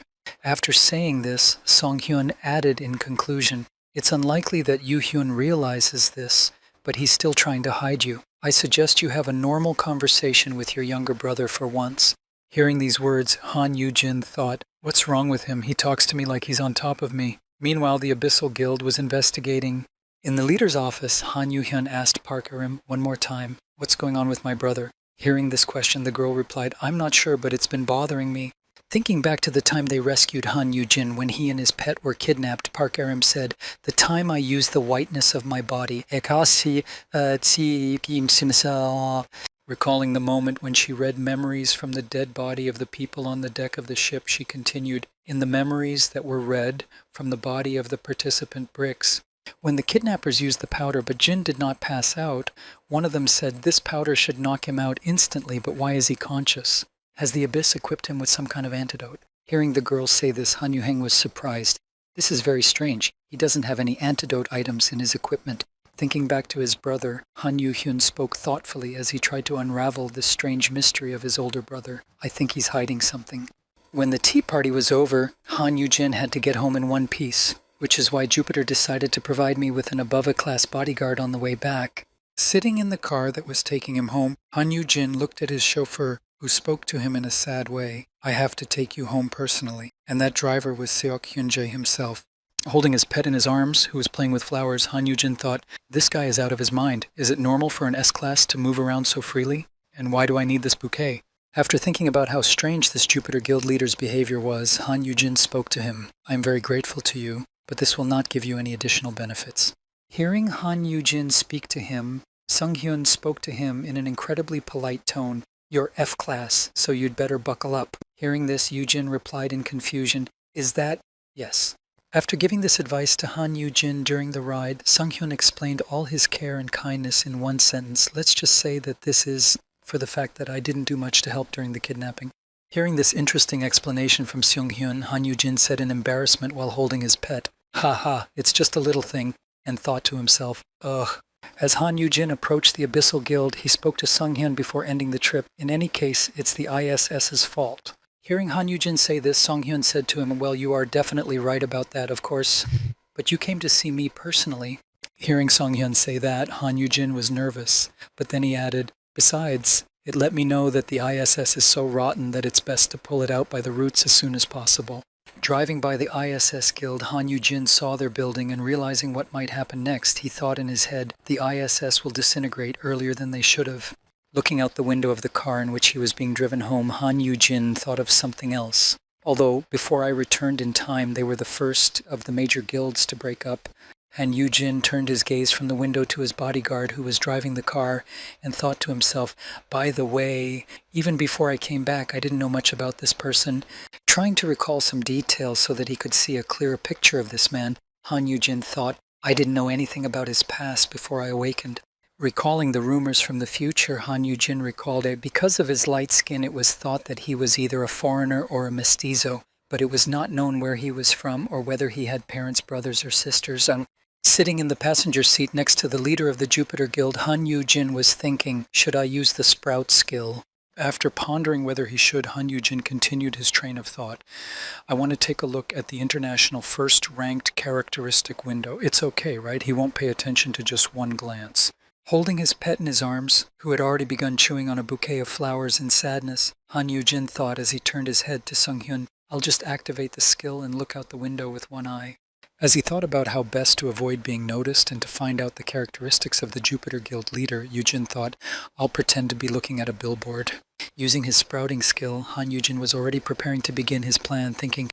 After saying this, Song-hyun added in conclusion, it's unlikely that Yu-hyun realizes this, but he's still trying to hide you. I suggest you have a normal conversation with your younger brother for once. Hearing these words, Han Yu-jin thought, what's wrong with him? He talks to me like he's on top of me. Meanwhile, the Abyssal Guild was investigating. In the leader's office, Han Yu-hyun asked Park Arim one more time, what's going on with my brother? Hearing this question, the girl replied, I'm not sure, but it's been bothering me. Thinking back to the time they rescued Han Yu-jin when he and his pet were kidnapped, Park Arim said, the time I used the whiteness of my body, recalling the moment when she read memories from the dead body of the people on the deck of the ship, she continued, in the memories that were read from the body of the participant bricks. When the kidnappers used the powder but Jin did not pass out, one of them said, this powder should knock him out instantly, but why is he conscious? Has the abyss equipped him with some kind of antidote? Hearing the girls say this, Han Yu-heng was surprised. This is very strange. He doesn't have any antidote items in his equipment. Thinking back to his brother, Han Yu-hyun spoke thoughtfully as he tried to unravel this strange mystery of his older brother. I think he's hiding something. When the tea party was over, Han Yu-jin had to get home in one piece, which is why Jupiter decided to provide me with an above-a-class bodyguard on the way back. Sitting in the car that was taking him home, Han Yu-jin looked at his chauffeur, who spoke to him in a sad way. I have to take you home personally. And that driver was Seok Hyun-jae himself. Holding his pet in his arms, who was playing with flowers, Han Yu-jin thought, this guy is out of his mind. Is it normal for an S-class to move around so freely? And why do I need this bouquet? After thinking about how strange this Jupiter Guild leader's behavior was, Han Yu-jin spoke to him. I am very grateful to you, but this will not give you any additional benefits. Hearing Han Yu-jin speak to him, Sung-hyun spoke to him in an incredibly polite tone. You're F-class, so you'd better buckle up. Hearing this, Yu-jin replied in confusion, is that? Yes. After giving this advice to Han Yu-jin during the ride, Sung-hyun explained all his care and kindness in one sentence. Let's just say that this is for the fact that I didn't do much to help during the kidnapping. Hearing this interesting explanation from Sung-hyun, Han Yu-jin said in embarrassment while holding his pet, ha ha, it's just a little thing, and thought to himself, ugh. As Han Yu-jin approached the Abyssal Guild, he spoke to Sung-hyun before ending the trip. In any case, it's the ISS's fault. Hearing Han Yu-jin say this, Sung-hyun said to him, well, you are definitely right about that, of course, but you came to see me personally. Hearing Sung-hyun say that, Han Yu-jin was nervous, but then he added, besides, it let me know that the ISS is so rotten that it's best to pull it out by the roots as soon as possible. Driving by the ISS Guild, Han Yu-jin saw their building, and realizing what might happen next, he thought in his head, the ISS will disintegrate earlier than they should have. Looking out the window of the car in which he was being driven home, Han Yu-jin thought of something else. Although, before I returned in time, they were the first of the major guilds to break up, Han Yu-jin turned his gaze from the window to his bodyguard who was driving the car and thought to himself, by the way, even before I came back, I didn't know much about this person. Trying to recall some details so that he could see a clearer picture of this man, Han Yu-jin thought, I didn't know anything about his past before I awakened. Recalling the rumors from the future, Han Yu-jin recalled it. Because of his light skin, it was thought that he was either a foreigner or a mestizo, but it was not known where he was from or whether he had parents, brothers, or sisters. Sitting in the passenger seat next to the leader of the Jupiter Guild, Han Yu-jin was thinking, should I use the sprout skill? After pondering whether he should, Han Yu-jin continued his train of thought. I want to take a look at the international first-ranked characteristic window. It's okay, right? He won't pay attention to just one glance. Holding his pet in his arms, who had already begun chewing on a bouquet of flowers in sadness, Han Yu-jin thought as he turned his head to Sung-hyun, I'll just activate the skill and look out the window with one eye. As he thought about how best to avoid being noticed and to find out the characteristics of the Jupiter Guild leader, Yu-jin thought, I'll pretend to be looking at a billboard. Using his sprouting skill, Han Yu-jin was already preparing to begin his plan, thinking,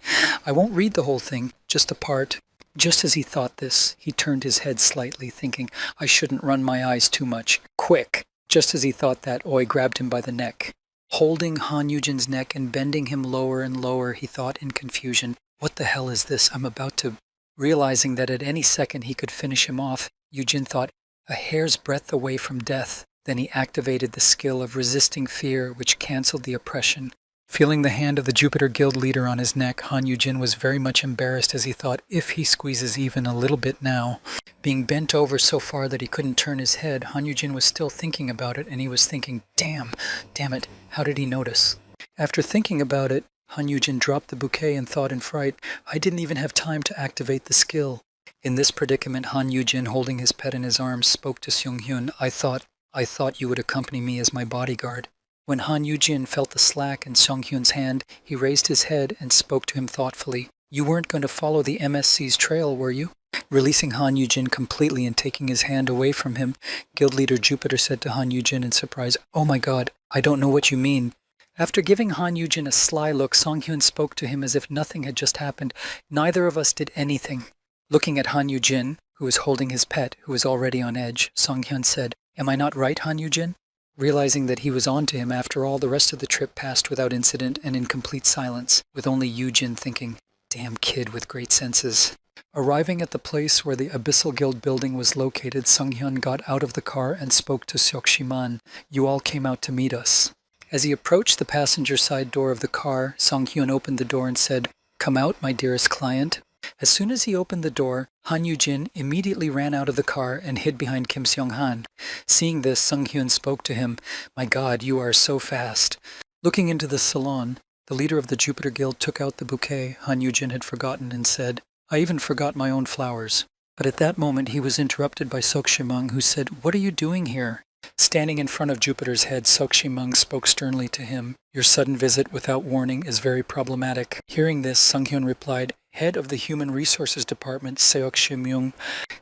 I won't read the whole thing, just a part. Just as he thought this, he turned his head slightly, thinking, I shouldn't run my eyes too much. Quick! Just as he thought that, Oi grabbed him by the neck. Holding Han Yu-jin's neck and bending him lower and lower, he thought in confusion, what the hell is this? I'm about to... Realizing that at any second he could finish him off, Yu-jin thought, a hair's breadth away from death. Then he activated the skill of resisting fear, which cancelled the oppression. Feeling the hand of the Jupiter Guild leader on his neck, Han Yu-jin was very much embarrassed as he thought, if he squeezes even a little bit now. Being bent over so far that he couldn't turn his head, Han Yu-jin was still thinking about it, and he was thinking, damn it, how did he notice? After thinking about it, Han Yu-jin dropped the bouquet and thought in fright, I didn't even have time to activate the skill. In this predicament, Han Yu-jin, holding his pet in his arms, spoke to Sung-hyun, I thought you would accompany me as my bodyguard. When Han Yu-jin felt the slack in Sung-hyun's hand, he raised his head and spoke to him thoughtfully. You weren't going to follow the MSC's trail, were you? Releasing Han Yu-jin completely and taking his hand away from him, Guild Leader Jupiter said to Han Yu-jin in surprise, Oh my god, I don't know what you mean. After giving Han Yu-jin a sly look, Sung-hyun spoke to him as if nothing had just happened. Neither of us did anything. Looking at Han Yu-jin, who was holding his pet, who was already on edge, Sung-hyun said, Am I not right, Han Yu-jin? Realizing that he was on to him, after all, the rest of the trip passed without incident and in complete silence, with only Yu-jin thinking, damn kid with great senses. Arriving at the place where the Abyssal Guild building was located, Sung-hyun got out of the car and spoke to Seok-shiman. You all came out to meet us. As he approached the passenger side door of the car, Sung-hyun opened the door and said, Come out, my dearest client. As soon as he opened the door, Han Yu-jin immediately ran out of the car and hid behind Kim Seong-han. Seeing this, Sung-hyun spoke to him, My God, you are so fast. Looking into the salon, the leader of the Jupiter Guild took out the bouquet Han Yu-jin had forgotten and said, I even forgot my own flowers. But at that moment he was interrupted by Seok-shimang, who said, What are you doing here? Standing in front of Jupiter's head, Seok-shimang spoke sternly to him. Your sudden visit without warning is very problematic. Hearing this, Sung-hyun replied, Head of the Human Resources Department, Seok-shimang.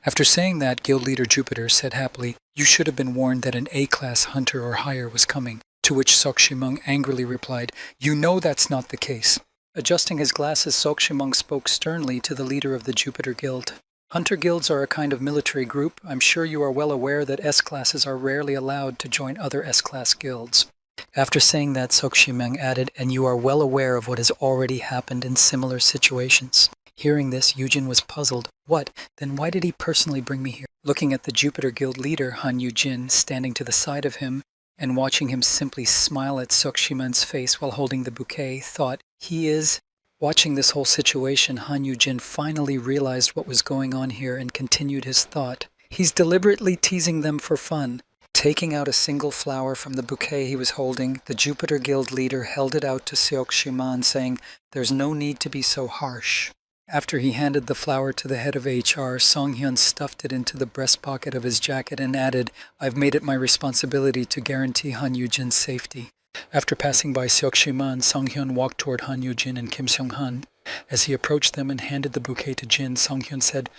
After saying that, Guild Leader Jupiter said happily, You should have been warned that an A-class hunter or higher was coming. To which Seok-shimang angrily replied, You know that's not the case. Adjusting his glasses, Seok-shimang spoke sternly to the leader of the Jupiter Guild. Hunter guilds are a kind of military group. I'm sure you are well aware that S-classes are rarely allowed to join other S-class guilds. After saying that, Seok-shimang added, And you are well aware of what has already happened in similar situations. Hearing this, Yu-jin was puzzled. What? Then why did he personally bring me here? Looking at the Jupiter Guild leader, Han Yu-jin, standing to the side of him, and watching him simply smile at Seok-shimang's face while holding the bouquet, thought, He is... Watching this whole situation, Han Yu-jin finally realized what was going on here and continued his thought. He's deliberately teasing them for fun. Taking out a single flower from the bouquet he was holding, the Jupiter Guild leader held it out to Seok-shiman, saying, There's no need to be so harsh. After he handed the flower to the head of HR, Sung-hyun stuffed it into the breast pocket of his jacket and added, I've made it my responsibility to guarantee Han Yu-jin's safety. After passing by Seok-shiman, Sung-hyun walked toward Han Yu-jin and Kim Seong-han. As he approached them and handed the bouquet to Jin, Sung-hyun said,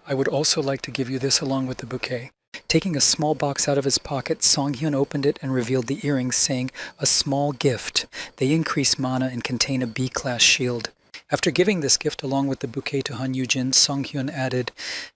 I would also like to give you this along with the bouquet. Taking a small box out of his pocket, Song-hyun opened it and revealed the earrings, saying, "A small gift. They increase mana and contain a B-class shield." After giving this gift along with the bouquet to Han Yujin, Song-hyun added,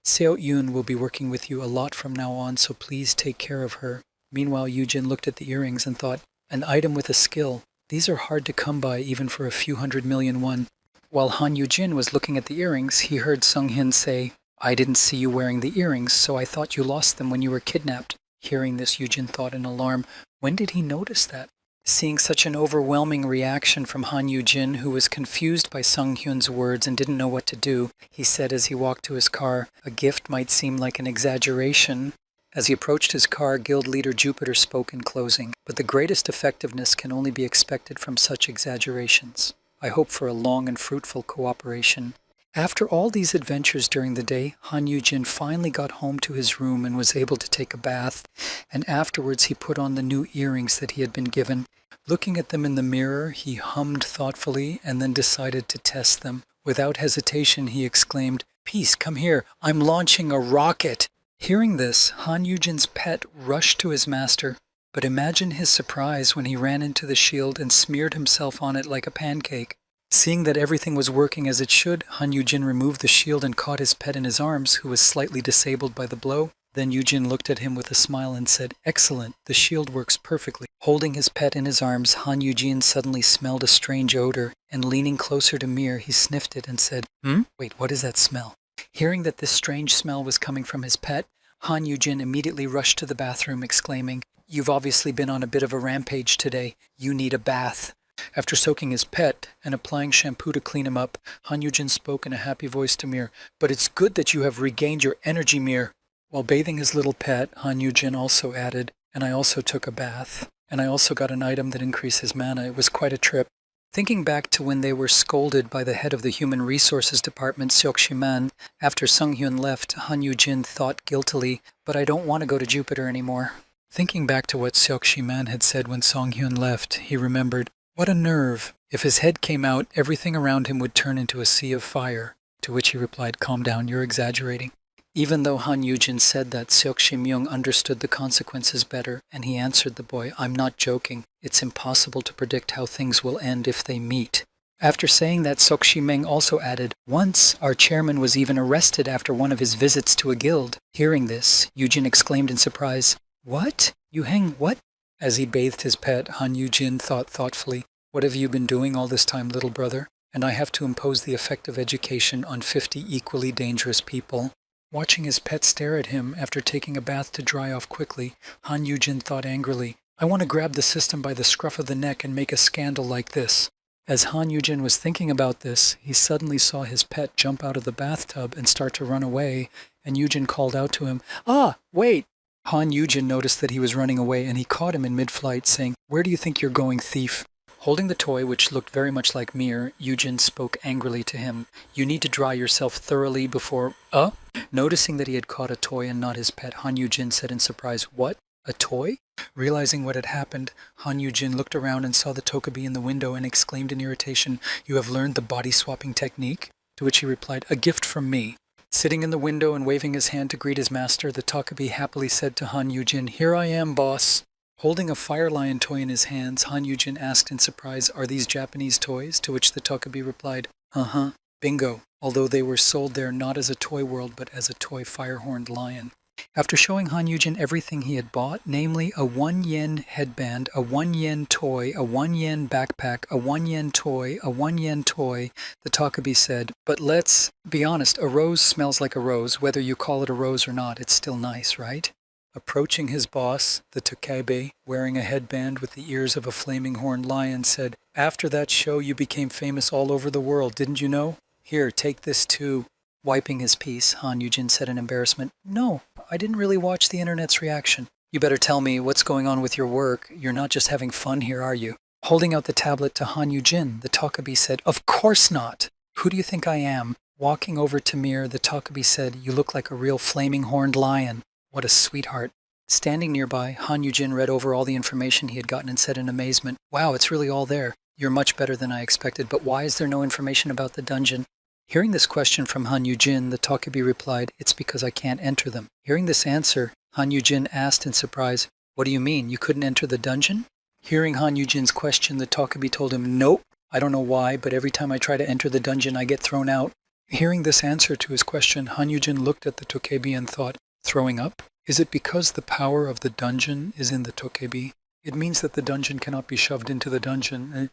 "Seo-yoon will be working with you a lot from now on, so please take care of her." Meanwhile, Yujin looked at the earrings and thought, "An item with a skill. These are hard to come by even for a few 100 million won." While Han Yujin was looking at the earrings, he heard Sung-hyun say, "I didn't see you wearing the earrings, so I thought you lost them when you were kidnapped." Hearing this, Yujin thought in alarm, when did he notice that? Seeing such an overwhelming reaction from Han Yujin, who was confused by Sung-hyun's words and didn't know what to do, he said as he walked to his car, "A gift might seem like an exaggeration." As he approached his car, Guild Leader Jupiter spoke in closing, "But the greatest effectiveness can only be expected from such exaggerations. I hope for a long and fruitful cooperation." After all these adventures during the day, Han Yujin finally got home to his room and was able to take a bath, and afterwards he put on the new earrings that he had been given. Looking at them in the mirror, he hummed thoughtfully and then decided to test them. Without hesitation, he exclaimed, "Peace, come here, I'm launching a rocket!" Hearing this, Han Yujin's pet rushed to his master, but imagine his surprise when he ran into the shield and smeared himself on it like a pancake. Seeing that everything was working as it should, Han Yujin removed the shield and caught his pet in his arms, who was slightly disabled by the blow. Then Yujin looked at him with a smile and said, "Excellent, the shield works perfectly." Holding his pet in his arms, Han Yujin suddenly smelled a strange odor, and leaning closer to Mir, he sniffed it and said, Wait, what is that smell?" Hearing that this strange smell was coming from his pet, Han Yujin immediately rushed to the bathroom, exclaiming, "You've obviously been on a bit of a rampage today. You need a bath." After soaking his pet and applying shampoo to clean him up, Han Yujin spoke in a happy voice to Mir, "But it's good that you have regained your energy, Mir." While bathing his little pet, Han Yujin also added, "And I also took a bath. And I also got an item that increased his mana. It was quite a trip." Thinking back to when they were scolded by the head of the Human Resources Department, Seok Shiman, after Sung-hyun left, Han Yujin thought guiltily, "But I don't want to go to Jupiter anymore." Thinking back to what Seok Shiman had said when Sung-hyun left, he remembered, what a nerve! If his head came out, everything around him would turn into a sea of fire. To which he replied, "Calm down, you're exaggerating." Even though Han Yujin said that, Seok Shimyung understood the consequences better, and he answered the boy, "I'm not joking. It's impossible to predict how things will end if they meet." After saying that, Seok Shimeng also added, "Once, our chairman was even arrested after one of his visits to a guild." Hearing this, Yujin exclaimed in surprise, "What? You hang what?" As he bathed his pet, Han Yujin thought thoughtfully, "What have you been doing all this time, little brother? And I have to impose the effect of education on 50 equally dangerous people." Watching his pet stare at him after taking a bath to dry off quickly, Han Yujin thought angrily, "I want to grab the system by the scruff of the neck and make a scandal like this." As Han Yujin was thinking about this, he suddenly saw his pet jump out of the bathtub and start to run away, and Yujin called out to him, "Ah, wait!" Han Yujin noticed that he was running away, and he caught him in mid-flight, saying, "Where do you think you're going, thief?" Holding the toy, which looked very much like Mir, Yujin spoke angrily to him, "You need to dry yourself thoroughly before—" Noticing that he had caught a toy and not his pet, Han Yujin said in surprise, "What? A toy?" Realizing what had happened, Han Yujin looked around and saw the Tokabi in the window and exclaimed in irritation, "You have learned the body-swapping technique?" To which he replied, "A gift from me." Sitting in the window and waving his hand to greet his master, the Tokabi happily said to Han Yujin, "Here I am, boss." Holding a fire lion toy in his hands, Han Yujin asked in surprise, "Are these Japanese toys?" To which the Tokabi replied, "Uh-huh, bingo," although they were sold there not as a toy world but as a toy fire-horned lion. After showing Han Yujin everything he had bought, namely a 1 yen headband, a 1 yen toy, a 1 yen backpack, a 1 yen toy, a 1 yen toy, the Tokabi said, "But let's be honest, a rose smells like a rose. Whether you call it a rose or not, it's still nice, right?" Approaching his boss, the Tokabe, wearing a headband with the ears of a flaming horned lion, said, "After that show you became famous all over the world, didn't you know? Here, take this too." Wiping his piece, Han Yujin said in embarrassment, "No, I didn't really watch the internet's reaction." "You better tell me what's going on with your work. You're not just having fun here, are you?" Holding out the tablet to Han Yujin, the Tokabi said, "Of course not! Who do you think I am?" Walking over to Mir, the Tokabi said, "You look like a real flaming horned lion." What a sweetheart. Standing nearby, Han Yujin read over all the information he had gotten and said in amazement, "Wow, it's really all there. You're much better than I expected, but why is there no information about the dungeon?" Hearing this question from Han Yujin, the Tokabi replied, "It's because I can't enter them." Hearing this answer, Han Yujin asked in surprise. What do you mean? You couldn't enter the dungeon? Hearing Han Yujin's question, the Tokabi told him, Nope. I don't know why, but every time I try to enter the dungeon, I get thrown out. Hearing this answer to his question, Han Yujin looked at the Tokabi and thought, throwing up? Is it because the power of the dungeon is in the Tokabi? It means that the dungeon cannot be shoved into the dungeon.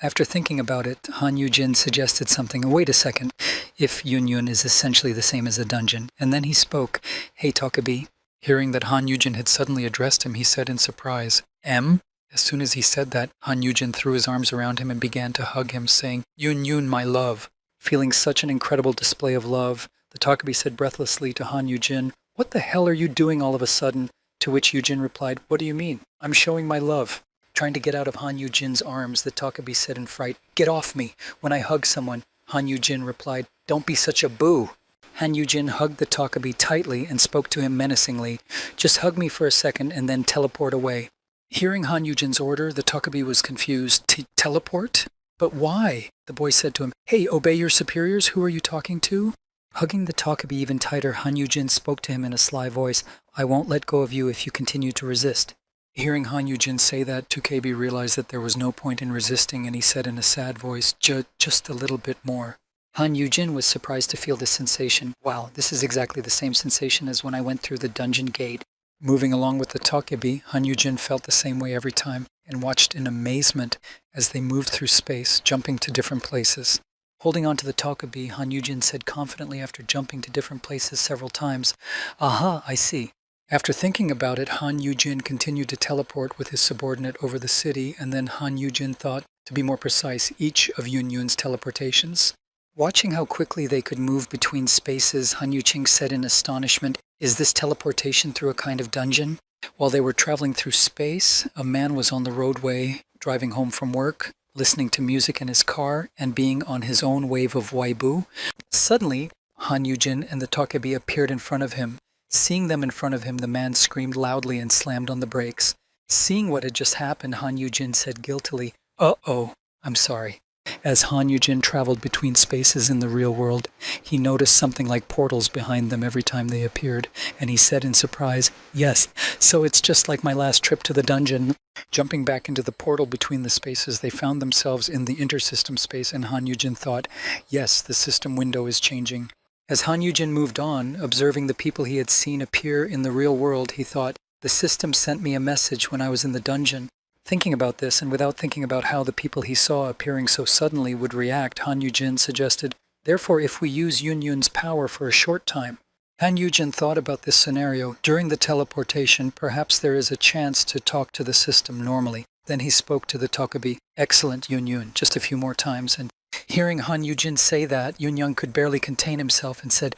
After thinking about it, Han Yujin suggested something. Wait a second, if Yun is essentially the same as a dungeon. And then he spoke, Hey Tokabi. Hearing that Han Yujin had suddenly addressed him, he said in surprise, M? As soon as he said that, Han Yujin threw his arms around him and began to hug him, saying, Yun, my love. Feeling such an incredible display of love, the Tokabi said breathlessly to Han Yujin, What the hell are you doing all of a sudden? To which Yujin replied, What do you mean? I'm showing my love. Trying to get out of Han Yujin's arms, the Tokabi said in fright, Get off me. When I hug someone, Han Yujin replied, Don't be such a boo. Han Yujin hugged the Tokabi tightly and spoke to him menacingly, Just hug me for a second and then teleport away. Hearing Han Yujin's order, the Tokabi was confused. Teleport? But why? The boy said to him, Hey, obey your superiors. Who are you talking to? Hugging the Tokabi even tighter, Han Yujin spoke to him in a sly voice, I won't let go of you if you continue to resist. Hearing Han Yujin say that, Tokabi realized that there was no point in resisting, and he said in a sad voice, Just a little bit more. Han Yujin was surprised to feel this sensation. Wow, this is exactly the same sensation as when I went through the dungeon gate. Moving along with the Tokabi, Han Yujin felt the same way every time and watched in amazement as they moved through space, jumping to different places. Holding on to the Tokabi, Han Yujin said confidently after jumping to different places several times, Aha, I see. After thinking about it, Han Yujin continued to teleport with his subordinate over the city, and then Han Yujin thought, to be more precise, each of Yun's teleportations. Watching how quickly they could move between spaces, Han Yuqing said in astonishment, Is this teleportation through a kind of dungeon? While they were traveling through space, a man was on the roadway, driving home from work, listening to music in his car, and being on his own wave of Waibu. Suddenly, Han Yujin and the Tokabi appeared in front of him. Seeing them in front of him, the man screamed loudly and slammed on the brakes. Seeing what had just happened, Han Yujin said guiltily, Uh-oh, I'm sorry. As Han Yujin traveled between spaces in the real world, he noticed something like portals behind them every time they appeared, and he said in surprise, Yes, so it's just like my last trip to the dungeon. Jumping back into the portal between the spaces, they found themselves in the intersystem space, and Han Yujin thought, Yes, the system window is changing. As Han Yujin moved on, observing the people he had seen appear in the real world, he thought, The system sent me a message when I was in the dungeon. Thinking about this, and without thinking about how the people he saw appearing so suddenly would react, Han Yujin suggested, Therefore, if we use Yun's power for a short time. Han Yujin thought about this scenario. During the teleportation, perhaps there is a chance to talk to the system normally. Then he spoke to the Tokabi, Excellent, Yun, just a few more times. And hearing Han Yujin say that, Yun could barely contain himself and said,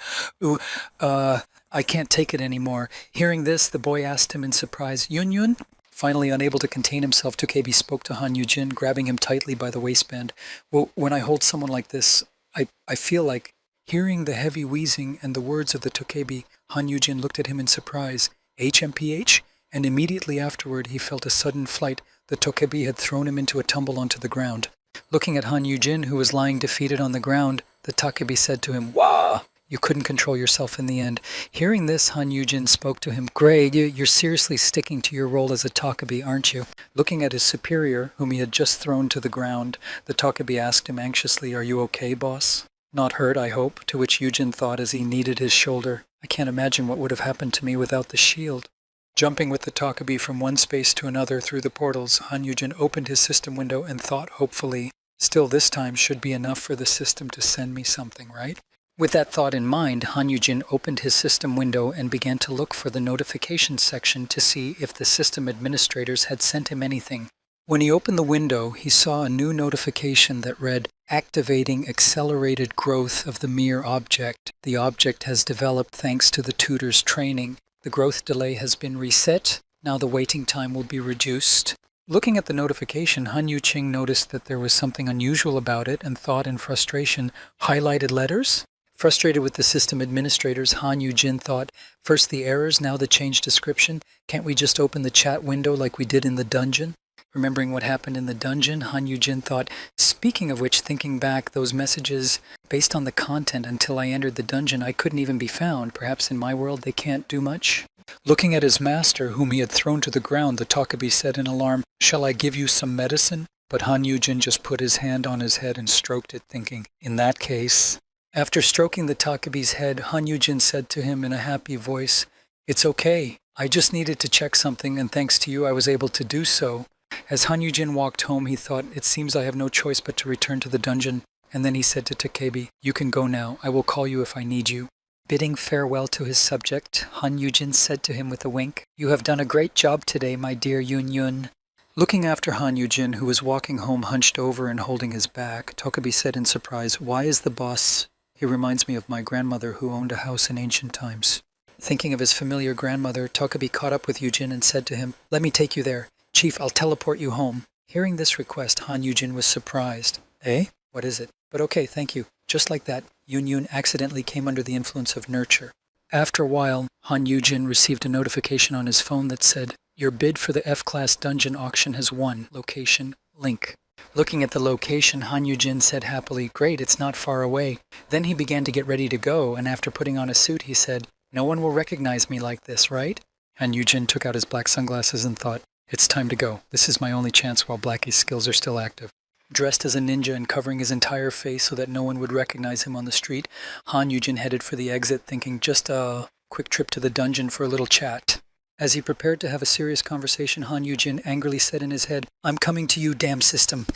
I can't take it anymore. Hearing this, the boy asked him in surprise, Yun? Finally unable to contain himself, Tokabi spoke to Han Yujin, grabbing him tightly by the waistband. Well, when I hold someone like this, I feel like... Hearing the heavy wheezing and the words of the Tokabi, Han Yujin looked at him in surprise. HMPH? And immediately afterward he felt a sudden flight. The Tokabi had thrown him into a tumble onto the ground. Looking at Han Yujin, who was lying defeated on the ground, the Tokabi said to him, Wah! You couldn't control yourself in the end. Hearing this, Han Yujin spoke to him, Great, you're seriously sticking to your role as a Tokabi, aren't you? Looking at his superior, whom he had just thrown to the ground, the Tokabi asked him anxiously, Are you okay, boss? Not hurt, I hope, to which Yujin thought as he kneaded his shoulder. I can't imagine what would have happened to me without the shield. Jumping with the Tokabi from one space to another through the portals, Han Yujin opened his system window and thought hopefully, Still this time should be enough for the system to send me something, right? With that thought in mind, Han Yujin opened his system window and began to look for the notifications section to see if the system administrators had sent him anything. When he opened the window, he saw a new notification that read, Activating accelerated growth of the mere object. The object has developed thanks to the tutor's training. The growth delay has been reset. Now the waiting time will be reduced. Looking at the notification, Han Yuqing noticed that there was something unusual about it and thought in frustration, highlighted letters? Frustrated with the system administrators, Han Yujin thought, First the errors, now the changed description. Can't we just open the chat window like we did in the dungeon? Remembering what happened in the dungeon, Han Yujin thought, Speaking of which, thinking back, those messages, based on the content until I entered the dungeon, I couldn't even be found. Perhaps in my world they can't do much? Looking at his master, whom he had thrown to the ground, the Takabi said in alarm, "Shall I give you some medicine?" But Han Yujin just put his hand on his head and stroked it, thinking, in that case. After stroking the Takabi's head, Han Yujin said to him in a happy voice, "It's okay. I just needed to check something, and thanks to you I was able to do so." As Han Yujin walked home, he thought, "It seems I have no choice but to return to the dungeon." And then he said to Takebi, "You can go now. I will call you if I need you." Bidding farewell to his subject, Han Yujin said to him with a wink, "You have done a great job today, my dear Yun Yun." Looking after Han Yujin, who was walking home hunched over and holding his back, Tokabi said in surprise, "Why is the boss? He reminds me of my grandmother who owned a house in ancient times." Thinking of his familiar grandmother, Tokabi caught up with Yujin and said to him, "Let me take you there. Chief, I'll teleport you home." Hearing this request, Han Yujin was surprised. "Eh? What is it? But okay, thank you." Just like that, Yun Yun accidentally came under the influence of nurture. After a while, Han Yujin received a notification on his phone that said, "Your bid for the F-class dungeon auction has won. Location, link." Looking at the location, Han Yujin said happily, "Great, it's not far away." Then he began to get ready to go, and after putting on a suit, he said, "No one will recognize me like this, right?" Han Yujin took out his black sunglasses and thought, "It's time to go. This is my only chance while Blackie's skills are still active." Dressed as a ninja and covering his entire face so that no one would recognize him on the street, Han Yujin headed for the exit, thinking just a quick trip to the dungeon for a little chat. As he prepared to have a serious conversation, Han Yujin angrily said in his head, "I'm coming to you, damn system."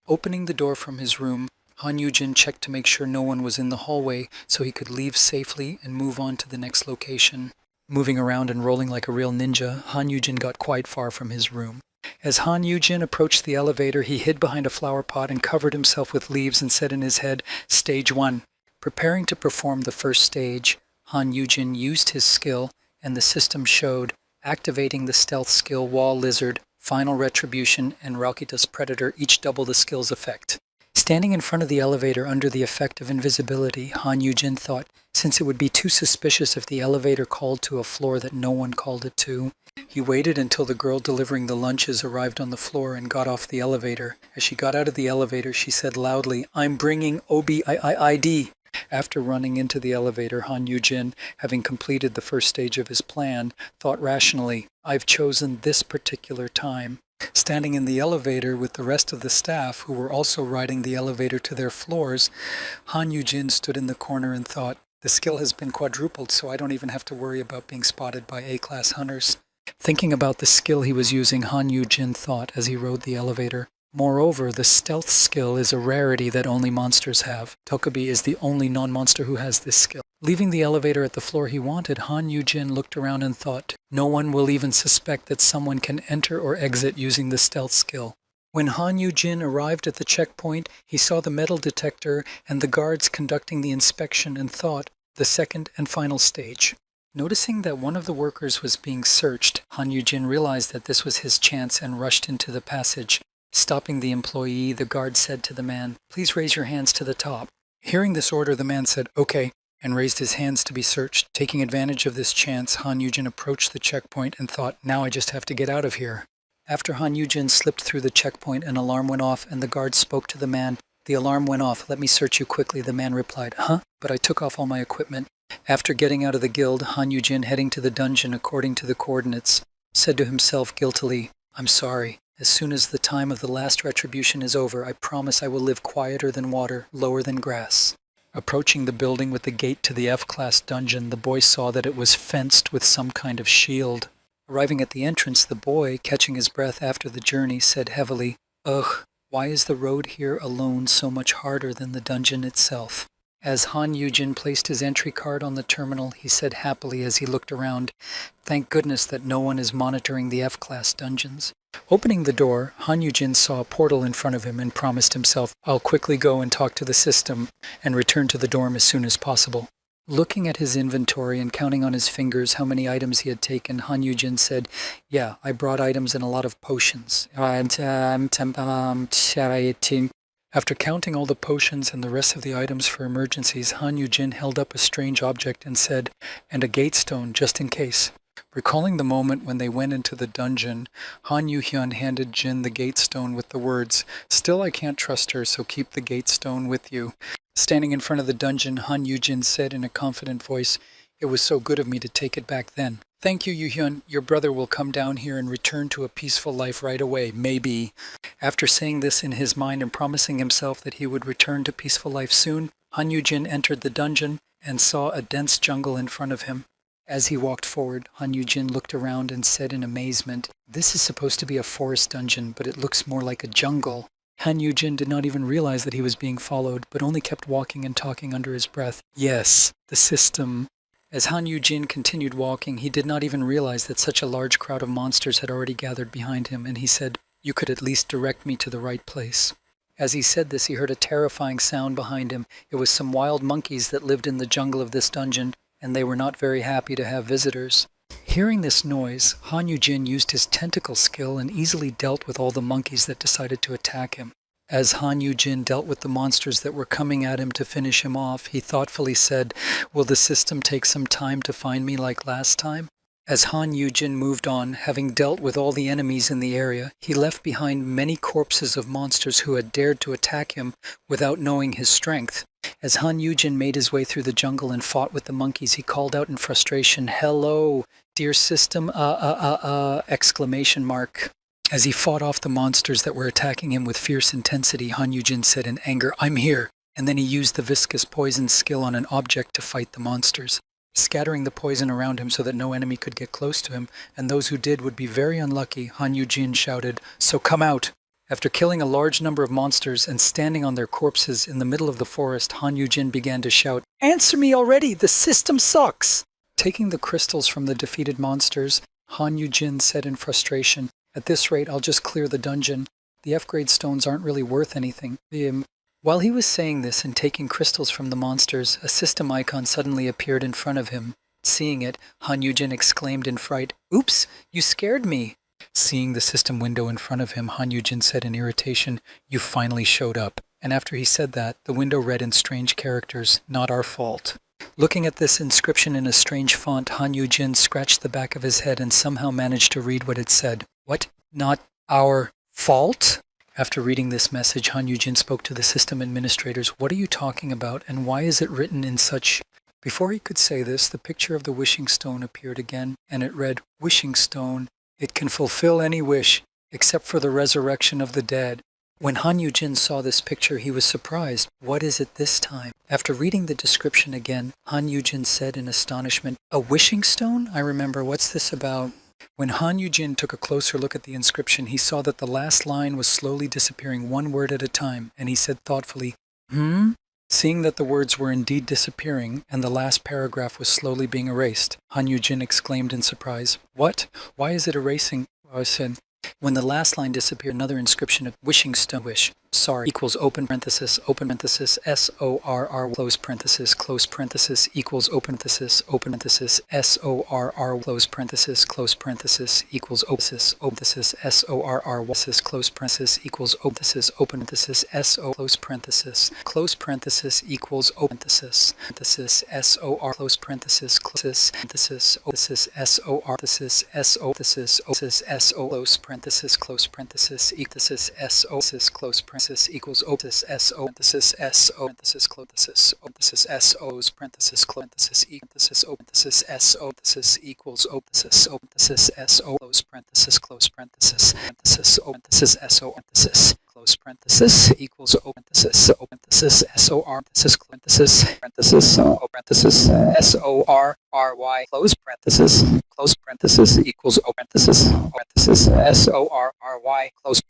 Opening the door from his room, Han Yujin checked to make sure no one was in the hallway so he could leave safely and move on to the next location. Moving around and rolling like a real ninja, Han Yujin got quite far from his room. As Han Yujin approached the elevator, he hid behind a flower pot and covered himself with leaves and said in his head, "Stage 1. Preparing to perform the first stage, Han Yujin used his skill, and the system showed, activating the stealth skill Wall Lizard, Final Retribution, and Ralkita's Predator each double the skill's effect. Standing in front of the elevator under the effect of invisibility, Han Yujin thought, since it would be too suspicious if the elevator called to a floor that no one called it to, he waited until the girl delivering the lunches arrived on the floor and got off the elevator. As she got out of the elevator, she said loudly, "I'm bringing OBIID." After running into the elevator, Han Yujin, having completed the first stage of his plan, thought rationally, "I've chosen this particular time." Standing in the elevator with the rest of the staff, who were also riding the elevator to their floors, Han Yujin stood in the corner and thought, "The skill has been quadrupled, so I don't even have to worry about being spotted by A-class hunters." Thinking about the skill he was using, Han Yujin thought as he rode the elevator, "Moreover, the stealth skill is a rarity that only monsters have. Tokabi is the only non-monster who has this skill." Leaving the elevator at the floor he wanted, Han Yujin looked around and thought, "No one will even suspect that someone can enter or exit using the stealth skill." When Han Yujin arrived at the checkpoint, he saw the metal detector and the guards conducting the inspection and thought, "The second and final stage." Noticing that one of the workers was being searched, Han Yujin realized that this was his chance and rushed into the passage. Stopping the employee, the guard said to the man, "Please raise your hands to the top." Hearing this order, the man said, "Okay," and raised his hands to be searched. Taking advantage of this chance, Han Yujin approached the checkpoint and thought, "Now I just have to get out of here." After Han Yujin slipped through the checkpoint, an alarm went off and the guard spoke to the man. "The alarm went off. Let me search you quickly." The man replied, "Huh? But I took off all my equipment." After getting out of the guild, Han Yujin, heading to the dungeon according to the coordinates, said to himself guiltily, "I'm sorry. As soon as the time of the last retribution is over, I promise I will live quieter than water, lower than grass." Approaching the building with the gate to the F-class dungeon, the boy saw that it was fenced with some kind of shield. Arriving at the entrance, the boy, catching his breath after the journey, said heavily, "Ugh, why is the road here alone so much harder than the dungeon itself?" As Han Yujin placed his entry card on the terminal, he said happily as he looked around, "Thank goodness that no one is monitoring the F-class dungeons." Opening the door, Han Yujin saw a portal in front of him and promised himself, "I'll quickly go and talk to the system and return to the dorm as soon as possible." Looking at his inventory and counting on his fingers how many items he had taken, Han Yujin said, "Yeah, I brought items and a lot of potions." After counting all the potions and the rest of the items for emergencies, Han Yujin held up a strange object and said, "And a gate stone, just in case." Recalling the moment when they went into the dungeon, Han Yuhyun handed Jin the gate stone with the words, "Still I can't trust her, so keep the gate stone with you." Standing in front of the dungeon, Han Yujin said in a confident voice, "It was so good of me to take it back then. Thank you, Yuhyun. Your brother will come down here and return to a peaceful life right away, maybe. After saying this in his mind and promising himself that he would return to peaceful life soon, Han Yujin entered the dungeon and saw a dense jungle in front of him. As he walked forward, Han Yujin looked around and said in amazement, "This is supposed to be a forest dungeon, but it looks more like a jungle." Han Yujin did not even realize that he was being followed, but only kept walking and talking under his breath. Yes, the system. As Han Yujin continued walking, he did not even realize that such a large crowd of monsters had already gathered behind him, and he said, "You could at least direct me to the right place." As he said this, he heard a terrifying sound behind him. It was some wild monkeys that lived in the jungle of this dungeon, and they were not very happy to have visitors. Hearing this noise, Han Yujin used his tentacle skill and easily dealt with all the monkeys that decided to attack him. As Han Yujin dealt with the monsters that were coming at him to finish him off, he thoughtfully said, "Will the system take some time to find me like last time?" As Han Yujin moved on, having dealt with all the enemies in the area, he left behind many corpses of monsters who had dared to attack him without knowing his strength. As Han Yujin made his way through the jungle and fought with the monkeys, he called out in frustration, "Hello, dear system, exclamation mark." As he fought off the monsters that were attacking him with fierce intensity, Han Yujin said in anger, "I'm here," and then he used the viscous poison skill on an object to fight the monsters, scattering the poison around him so that no enemy could get close to him, and those who did would be very unlucky. Han Yujin shouted, "So come out!" After killing a large number of monsters and standing on their corpses in the middle of the forest, Han Yujin began to shout, "Answer me already! The system sucks!" Taking the crystals from the defeated monsters, Han Yujin said in frustration, "At this rate, I'll just clear the dungeon. The F-grade stones aren't really worth anything." While he was saying this and taking crystals from the monsters, a system icon suddenly appeared in front of him. Seeing it, Han Yujin exclaimed in fright, "Oops, you scared me." Seeing the system window in front of him, Han Yujin said in irritation, "You finally showed up." And after he said that, the window read in strange characters, "Not our fault." Looking at this inscription in a strange font, Han Yujin scratched the back of his head and somehow managed to read what it said. "What? Not our fault?" After reading this message, Han Yujin spoke to the system administrators. "What are you talking about, and why is it written in such..." Before he could say this, the picture of the wishing stone appeared again, and it read, "Wishing stone. It can fulfill any wish, except for the resurrection of the dead." When Han Yujin saw this picture, he was surprised. What is it this time? After reading the description again, Han Yujin said in astonishment, "A wishing stone? I remember. What's this about?" When Han Yujin took a closer look at the inscription, he saw that the last line was slowly disappearing one word at a time, and he said thoughtfully, Seeing that the words were indeed disappearing, and the last paragraph was slowly being erased, Han Yujin exclaimed in surprise, "What? Why is it erasing?" I said, when the last line disappeared, another inscription of "wishing stone wish, sorry, equals open parenthesis, SORR, close parenthesis, equals open parenthesis, SORR, close parenthesis, equals open parenthesis, SORR, close parenthesis, equals open parenthesis, SO, close parenthesis, equals open parenthesis, SOR, close parenthesis, SOR, SO, close parenthesis, SO, close parenthesis, equals otis SO,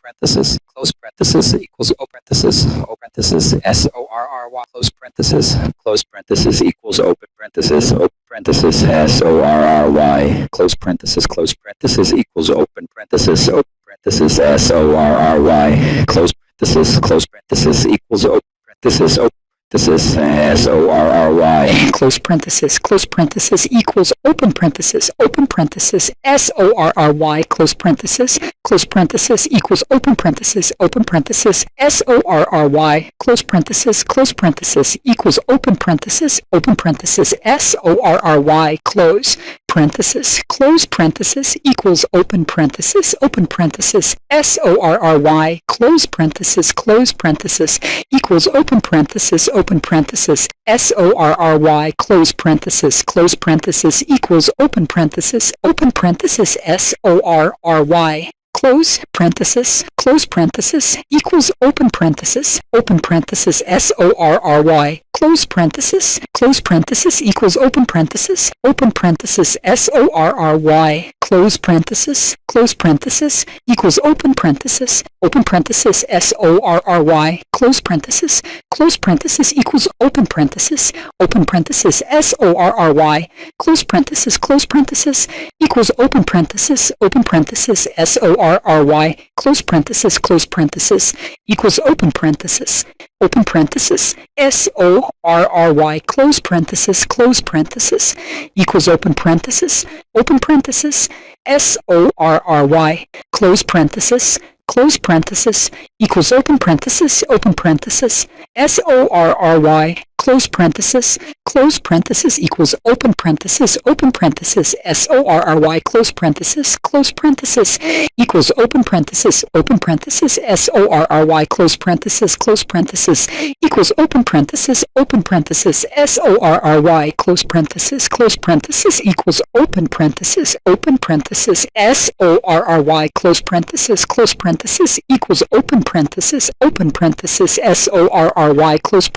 parenthesis, close parenthesis, SO, equals otis SO, close parenthesis, SO, close parenthesis, equals open parenthesis, SOR, SORRY, close parenthesis, equals open parenthesis, SORRY, close parenthesis, equals open parenthesis, SORRY, close parenthesis, equals open parenthesis, SORRY, close parenthesis, equals open parenthesis, SORRY, close parenthesis, equals open parenthesis, SORRY, close parenthesis, equals open parenthesis, SORRY, close parenthesis, equals open parenthesis, SORRY, close parenthesis, equals open parenthesis, SORRY, close parenthesis, close parenthesis, equals open parenthesis, SORRY, close parenthesis, equals open parenthesis, SORRY, close parenthesis, equals open parenthesis, SORRY. Close parenthesis, equals open parenthesis, SORRY. Close parenthesis, equals open parenthesis, SORRY. Close parenthesis, equals open parenthesis, SORRY. Close parenthesis, equals open parenthesis, SORRY. Close parenthesis, equals open parenthesis, SORRY. Close parenthesis, equals open parenthesis, SORRY. Close parenthesis, equals open parenthesis, SORRY. Close parenthesis, equals open parenthesis, SORRY. Close parenthesis, equals open parenthesis, SORRY. Close parenthesis, equals open parenthesis, SORRY. Close parenthesis, equals open parenthesis, SORRY. Close parenthesis, equals open parenthesis, SORRY. Close parenthesis, equals open parenthesis, SORRY. Close parenthesis, equals open parenthesis, SORRY. Close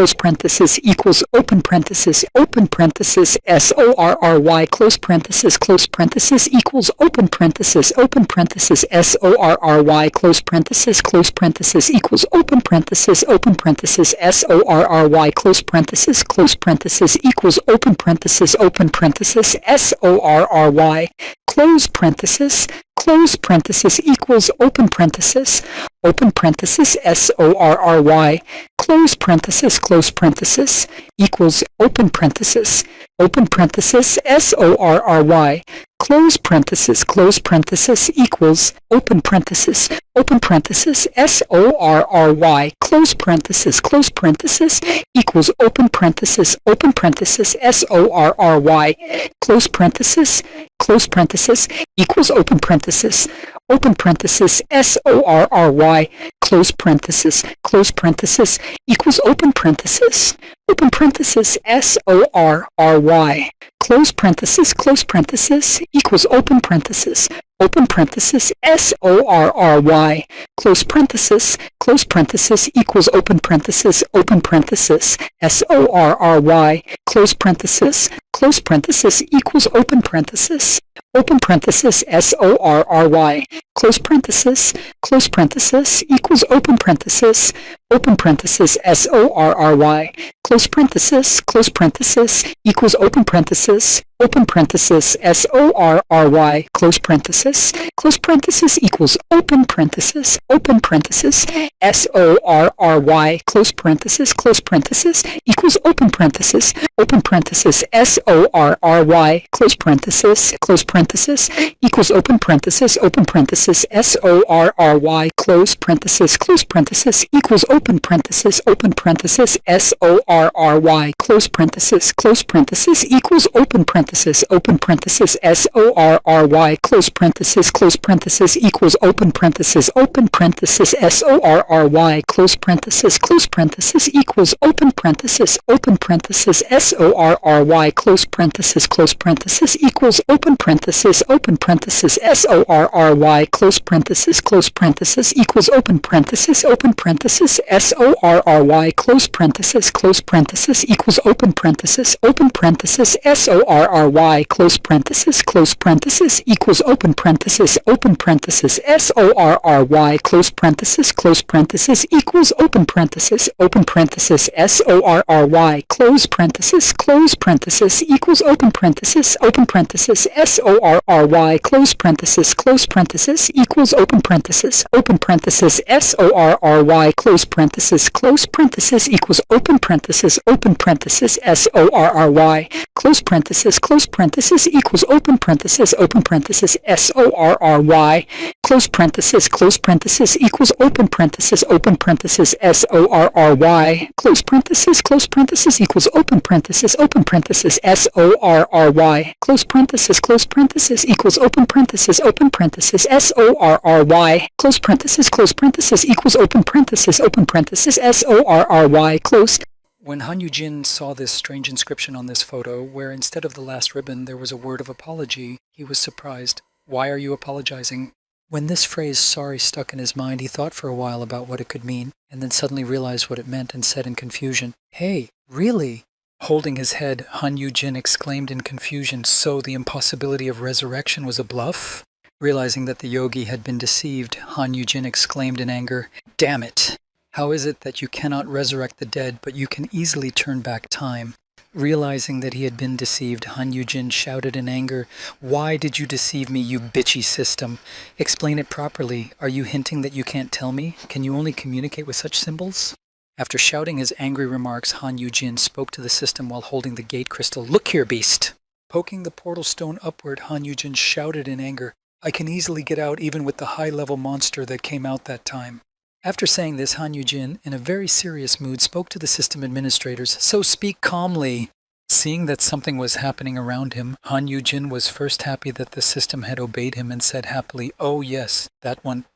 parenthesis, equals open parenthesis, SORRY. Close parenthesis, equals open parenthesis, SORRY. Close parenthesis, equals open parenthesis, SORRY. Close parenthesis, equals open parenthesis, SORRY. Close parenthesis, equals open parenthesis, SORRY. Close parenthesis, equals open parenthesis, SORRY. Close parenthesis, equals open parenthesis, SORRY. Close parenthesis, equals open parenthesis, SORRY. Close parenthesis, equals open parenthesis, SORRY. Close parenthesis, equals open parenthesis, SORRY. Close parenthesis, equals open parenthesis, SORRY. Close parenthesis, equals open parenthesis, SORRY. Close parenthesis, equals open parenthesis, SORRY. Close parenthesis, equals open parenthesis, SORRY. Close parenthesis, equals open parenthesis, SORRY. Close parenthesis, equals open parenthesis, SORRY. Close parenthesis, equals open parenthesis, SORRY. Close parenthesis, equals open parenthesis, SORRY. Close parenthesis, equals open parenthesis, SORRY. Close parenthesis, equals open parenthesis, SORRY. Close parenthesis, equals open parenthesis, SORRY. Close parenthesis, equals open parenthesis, SORRY. Close parenthesis, equals open parenthesis, SORRY. Close parenthesis, equals open parenthesis, SORRY. Close parenthesis, equals open parenthesis, SORRY. Close parenthesis, equals open parenthesis, SORRY. Close parenthesis, equals open parenthesis, SORRY. Close parenthesis, parenthesis equals open parenthesis SORRY close parenthesis equals open parenthesis SORRY close parenthesis equals open parenthesis SORRY close parenthesis equals open parenthesis SORRY close parenthesis equals open parenthesis SORRY close parenthesis equals open parenthesis SORRY close parenthesis equals open parenthesis SORRY close. When Han Yu-jin saw this strange inscription on this photo, where instead of the last ribbon there was a word of apology, he was surprised. Why are you apologizing? When this phrase sorry stuck in his mind, he thought for a while about what it could mean, and then suddenly realized what it meant and said in confusion, "Hey, really?" Holding his head, Han Yu-jin exclaimed in confusion, so the impossibility of resurrection was a bluff? Realizing that the yogi had been deceived, Han Yu-jin exclaimed in anger, "Damn it! How is it that you cannot resurrect the dead, but you can easily turn back time?" Realizing that he had been deceived, Han Yu-jin shouted in anger, "Why did you deceive me, you bitchy system? Explain it properly. Are you hinting that you can't tell me? Can you only communicate with such symbols?" After shouting his angry remarks, Han Yu-jin spoke to the system while holding the gate crystal. "Look here, beast!" Poking the portal stone upward, Han Yu-jin shouted in anger, "I can easily get out even with the high-level monster that came out that time." After saying this, Han Yu-jin, in a very serious mood, spoke to the system administrators, "So speak calmly." Seeing that something was happening around him, Han Yu-jin was first happy that the system had obeyed him and said happily, "Oh yes, that one,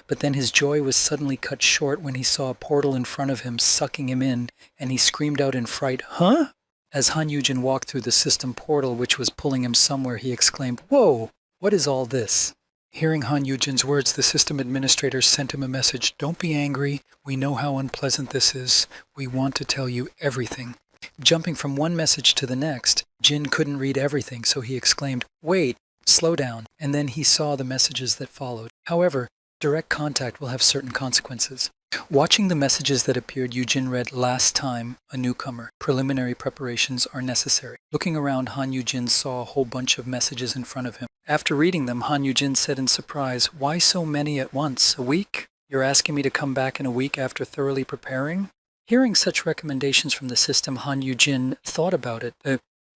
But then his joy was suddenly cut short when he saw a portal in front of him sucking him in, and he screamed out in fright, "Huh?" As Han Yu-jin walked through the system portal which was pulling him somewhere, he exclaimed, "Whoa, what is all this?" Hearing Han Yu-jin's words, the system administrators sent him a message. "Don't be angry. We know how unpleasant this is. We want to tell you everything." Jumping from one message to the next, Jin couldn't read everything, so he exclaimed, "Wait, slow down," and then he saw the messages that followed. However, direct contact will have certain consequences. Watching the messages that appeared, Yu-jin read, "Last time, a newcomer. Preliminary preparations are necessary." Looking around, Han Yu-jin saw a whole bunch of messages in front of him. After reading them, Han Yu-jin said in surprise, "Why so many at once? A week? You're asking me to come back in a week after thoroughly preparing?" Hearing such recommendations from the system, Han Yu-jin thought about it,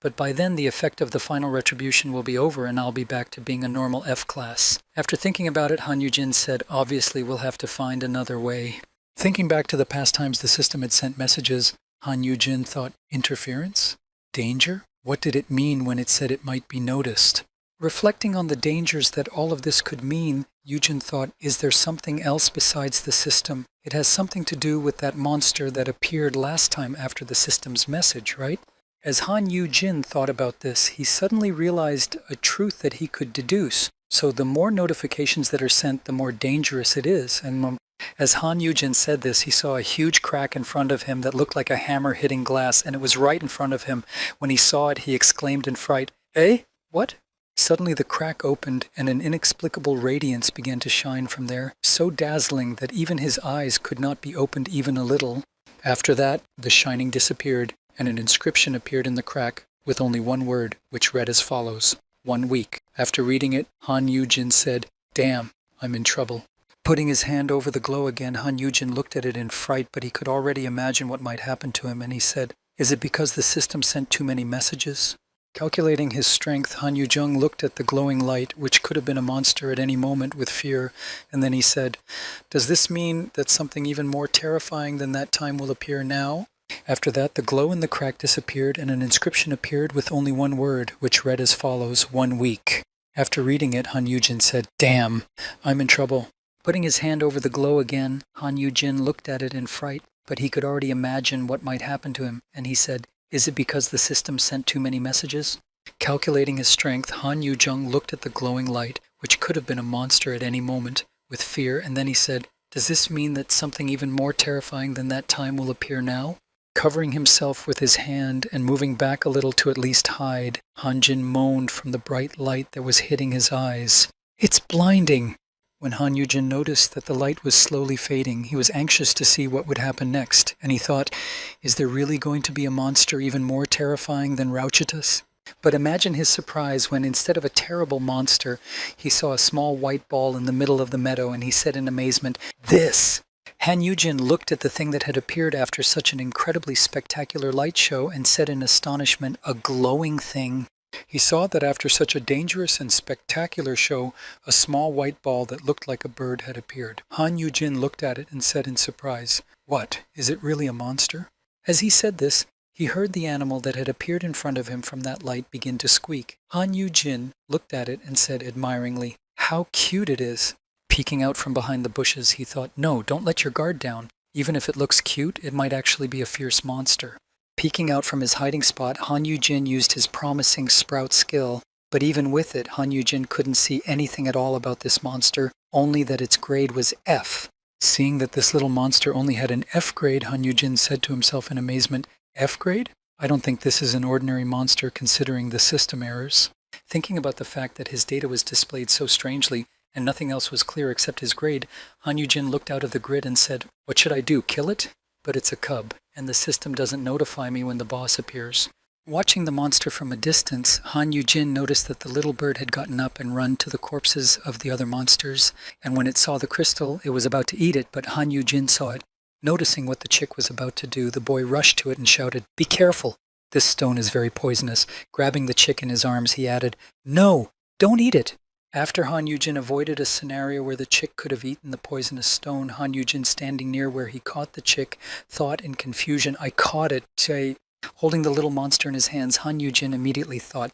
but by then the effect of the final retribution will be over and I'll be back to being a normal F class. After thinking about it, Han Yu-jin said, "Obviously we'll have to find another way." Thinking back to the past times the system had sent messages, Han Yu-jin thought, interference? Danger? What did it mean when it said it might be noticed? Reflecting on the dangers that all of this could mean, Yu-jin thought, is there something else besides the system? It has something to do with that monster that appeared last time after the system's message, right? As Han Yu-jin thought about this, he suddenly realized a truth that he could deduce. So the more notifications that are sent, the more dangerous it is. And as Han Yu-jin said this, he saw a huge crack in front of him that looked like a hammer hitting glass, and it was right in front of him. When he saw it, he exclaimed in fright, "Eh? What?" Suddenly the crack opened, and an inexplicable radiance began to shine from there, so dazzling that even his eyes could not be opened even a little. After that, the shining disappeared, and an inscription appeared in the crack with only one word, which read as follows, 1 week. After reading it, Han Yu-jin said, "Damn, I'm in trouble." Putting his hand over the glow again, Han Yu-jin looked at it in fright, but he could already imagine what might happen to him, and he said, "Is it because the system sent too many messages?" Calculating his strength, Han Yu-jung looked at the glowing light, which could have been a monster at any moment, with fear, and then he said, "Does this mean that something even more terrifying than that time will appear now?" After that, the glow in the crack disappeared, and an inscription appeared with only one word, which read as follows, 1 week. After reading it, Han Yu-jin said, "Damn, I'm in trouble." Putting his hand over the glow again, Han Yu-jin looked at it in fright, but he could already imagine what might happen to him, and he said, "Is it because the system sent too many messages?" Calculating his strength, Han Yu-jung looked at the glowing light, which could have been a monster at any moment, with fear, and then he said, "Does this mean that something even more terrifying than that time will appear now?" Covering himself with his hand and moving back a little to at least hide, Han Jin moaned from the bright light that was hitting his eyes. "It's blinding!" When Han Yu-jin noticed that the light was slowly fading, he was anxious to see what would happen next, and he thought, is there really going to be a monster even more terrifying than Rauchitus? But imagine his surprise when, instead of a terrible monster, he saw a small white ball in the middle of the meadow, and he said in amazement, "This!" Han Yujin looked at the thing that had appeared after such an incredibly spectacular light show and said in astonishment, "A glowing thing." He saw that after such a dangerous and spectacular show, a small white ball that looked like a bird had appeared. Han Yujin looked at it and said in surprise, "What, is it really a monster?" As he said this, he heard the animal that had appeared in front of him from that light begin to squeak. Han Yujin looked at it and said admiringly, "How cute it is." Peeking out from behind the bushes, he thought, "No, don't let your guard down. Even if it looks cute, it might actually be a fierce monster." Peeking out from his hiding spot, Han Yujin used his promising sprout skill, but even with it, Han Yujin couldn't see anything at all about this monster, only that its grade was F. Seeing that this little monster only had an F grade, Han Yujin said to himself in amazement, "F grade? I don't think this is an ordinary monster considering the system errors." Thinking about the fact that his data was displayed so strangely, and nothing else was clear except his grade, Han Yujin looked out of the grid and said, "What should I do, kill it? But it's a cub, and the system doesn't notify me when the boss appears." Watching the monster from a distance, Han Yujin noticed that the little bird had gotten up and run to the corpses of the other monsters, and when it saw the crystal, it was about to eat it, but Han Yujin saw it. Noticing what the chick was about to do, the boy rushed to it and shouted, "Be careful! This stone is very poisonous." Grabbing the chick in his arms, he added, "No, don't eat it." After Han Yujin avoided a scenario where the chick could have eaten the poisonous stone, Han Yujin, standing near where he caught the chick, thought in confusion, "I caught it." Holding the little monster in his hands, Han Yujin immediately thought,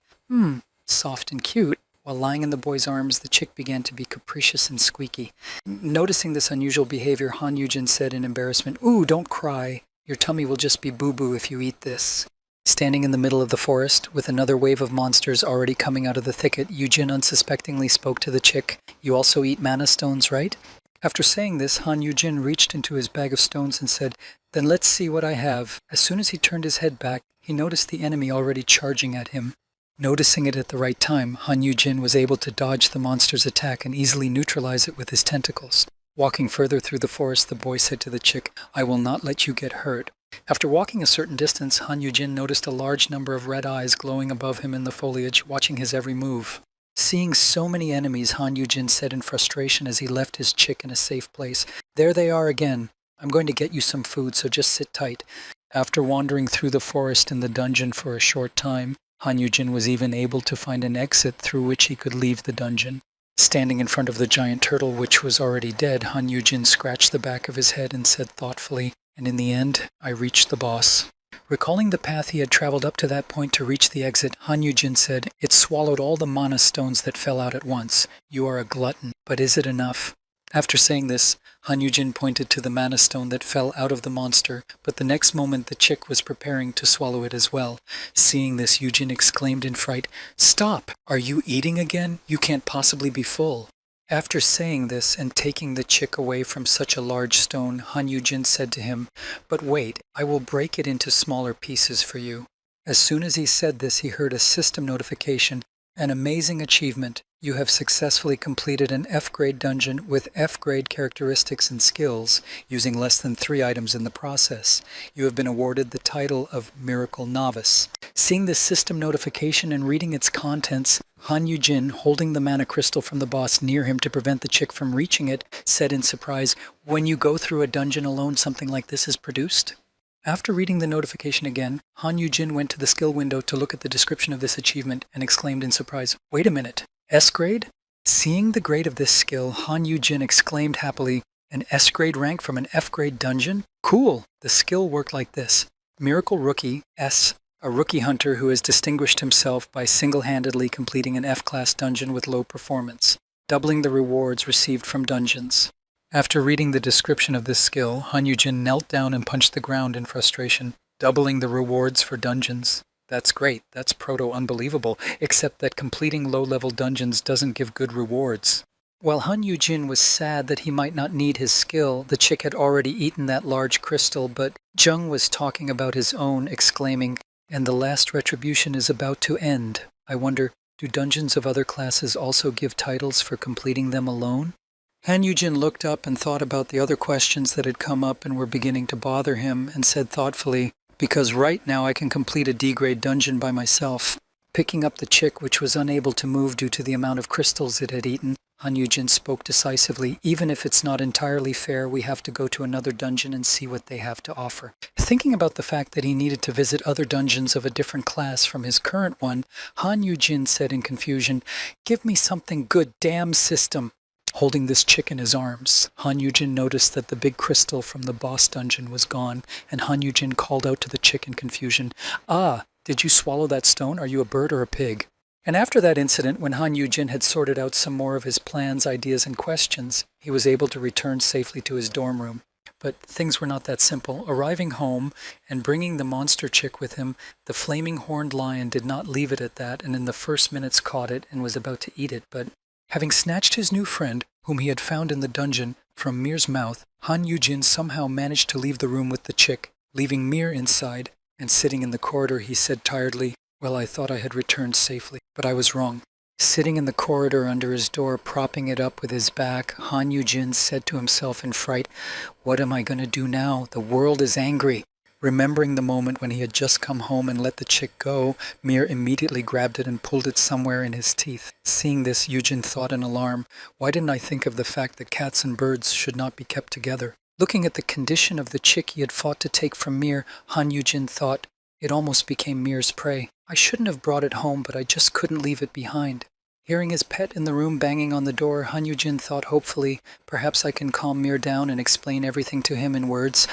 soft and cute. While lying in the boy's arms, the chick began to be capricious and squeaky. Noticing this unusual behavior, Han Yujin said in embarrassment, "Ooh, don't cry. Your tummy will just be boo-boo if you eat this." Standing in the middle of the forest, with another wave of monsters already coming out of the thicket, Yujin unsuspectingly spoke to the chick, "You also eat mana stones, right?" After saying this, Han Yujin reached into his bag of stones and said, "Then let's see what I have." As soon as he turned his head back, he noticed the enemy already charging at him. Noticing it at the right time, Han Yujin was able to dodge the monster's attack and easily neutralize it with his tentacles. Walking further through the forest, the boy said to the chick, "I will not let you get hurt." After walking a certain distance, Han Yujin noticed a large number of red eyes glowing above him in the foliage, watching his every move. Seeing so many enemies, Han Yujin said in frustration as he left his chick in a safe place, "There they are again. I'm going to get you some food, so just sit tight." After wandering through the forest and the dungeon for a short time, Han Yujin was even able to find an exit through which he could leave the dungeon. Standing in front of the giant turtle, which was already dead, Han Yujin scratched the back of his head and said thoughtfully, "And in the end, I reached the boss." Recalling the path he had traveled up to that point to reach the exit, Han Yujin said, "It swallowed all the mana stones that fell out at once. You are a glutton, but is it enough?" After saying this, Han Yujin pointed to the mana stone that fell out of the monster, but the next moment the chick was preparing to swallow it as well. Seeing this, Yujin exclaimed in fright, "Stop! Are you eating again? You can't possibly be full." After saying this and taking the chick away from such a large stone, Han Yujin said to him, "But wait, I will break it into smaller pieces for you." As soon as he said this, he heard a system notification, "An amazing achievement. You have successfully completed an F-grade dungeon with F-grade characteristics and skills, using less than 3 items in the process. You have been awarded the title of Miracle Novice." Seeing this system notification and reading its contents, Han Yujin, holding the mana crystal from the boss near him to prevent the chick from reaching it, said in surprise, "When you go through a dungeon alone, something like this is produced?" After reading the notification again, Han Yujin went to the skill window to look at the description of this achievement and exclaimed in surprise, "Wait a minute, S-grade?" Seeing the grade of this skill, Han Yujin exclaimed happily, "An S-grade rank from an F-grade dungeon? Cool!" The skill worked like this. Miracle Rookie, S, a rookie hunter who has distinguished himself by single-handedly completing an F-class dungeon with low performance, doubling the rewards received from dungeons. After reading the description of this skill, Han Yujin knelt down and punched the ground in frustration, doubling the rewards for dungeons. That's great, that's proto-unbelievable, except that completing low-level dungeons doesn't give good rewards. While Han Yujin was sad that he might not need his skill, the chick had already eaten that large crystal, but Jung was talking about his own, exclaiming, "And the last retribution is about to end. I wonder, do dungeons of other classes also give titles for completing them alone?" Han Yujin looked up and thought about the other questions that had come up and were beginning to bother him, and said thoughtfully, "Because right now I can complete a D-grade dungeon by myself." Picking up the chick, which was unable to move due to the amount of crystals it had eaten, Han Yujin spoke decisively. Even if it's not entirely fair, we have to go to another dungeon and see what they have to offer. Thinking about the fact that he needed to visit other dungeons of a different class from his current one, Han Yujin said in confusion, "Give me something good, damn system." Holding this chick in his arms, Han Yujin noticed that the big crystal from the boss dungeon was gone, and Han Yujin called out to the chick in confusion, "Ah, did you swallow that stone? Are you a bird or a pig?" And after that incident, when Han Yujin had sorted out some more of his plans, ideas, and questions, he was able to return safely to his dorm room. But things were not that simple. Arriving home and bringing the monster chick with him, the flaming horned lion did not leave it at that, and in the first minutes caught it and was about to eat it. But having snatched his new friend, whom he had found in the dungeon, from Mir's mouth, Han Yujin somehow managed to leave the room with the chick, leaving Mir inside. And sitting in the corridor, he said tiredly, "Well, I thought I had returned safely, but I was wrong." Sitting in the corridor under his door, propping it up with his back, Han Yujin said to himself in fright, "What am I going to do now? The world is angry." Remembering the moment when he had just come home and let the chick go, Mir immediately grabbed it and pulled it somewhere in his teeth. Seeing this, Yujin thought in alarm, "Why didn't I think of the fact that cats and birds should not be kept together?" Looking at the condition of the chick he had fought to take from Mir, Han Yujin thought, it almost became Mir's prey. I shouldn't have brought it home, but I just couldn't leave it behind. Hearing his pet in the room banging on the door, Han Yujin thought hopefully, perhaps I can calm Mir down and explain everything to him in words.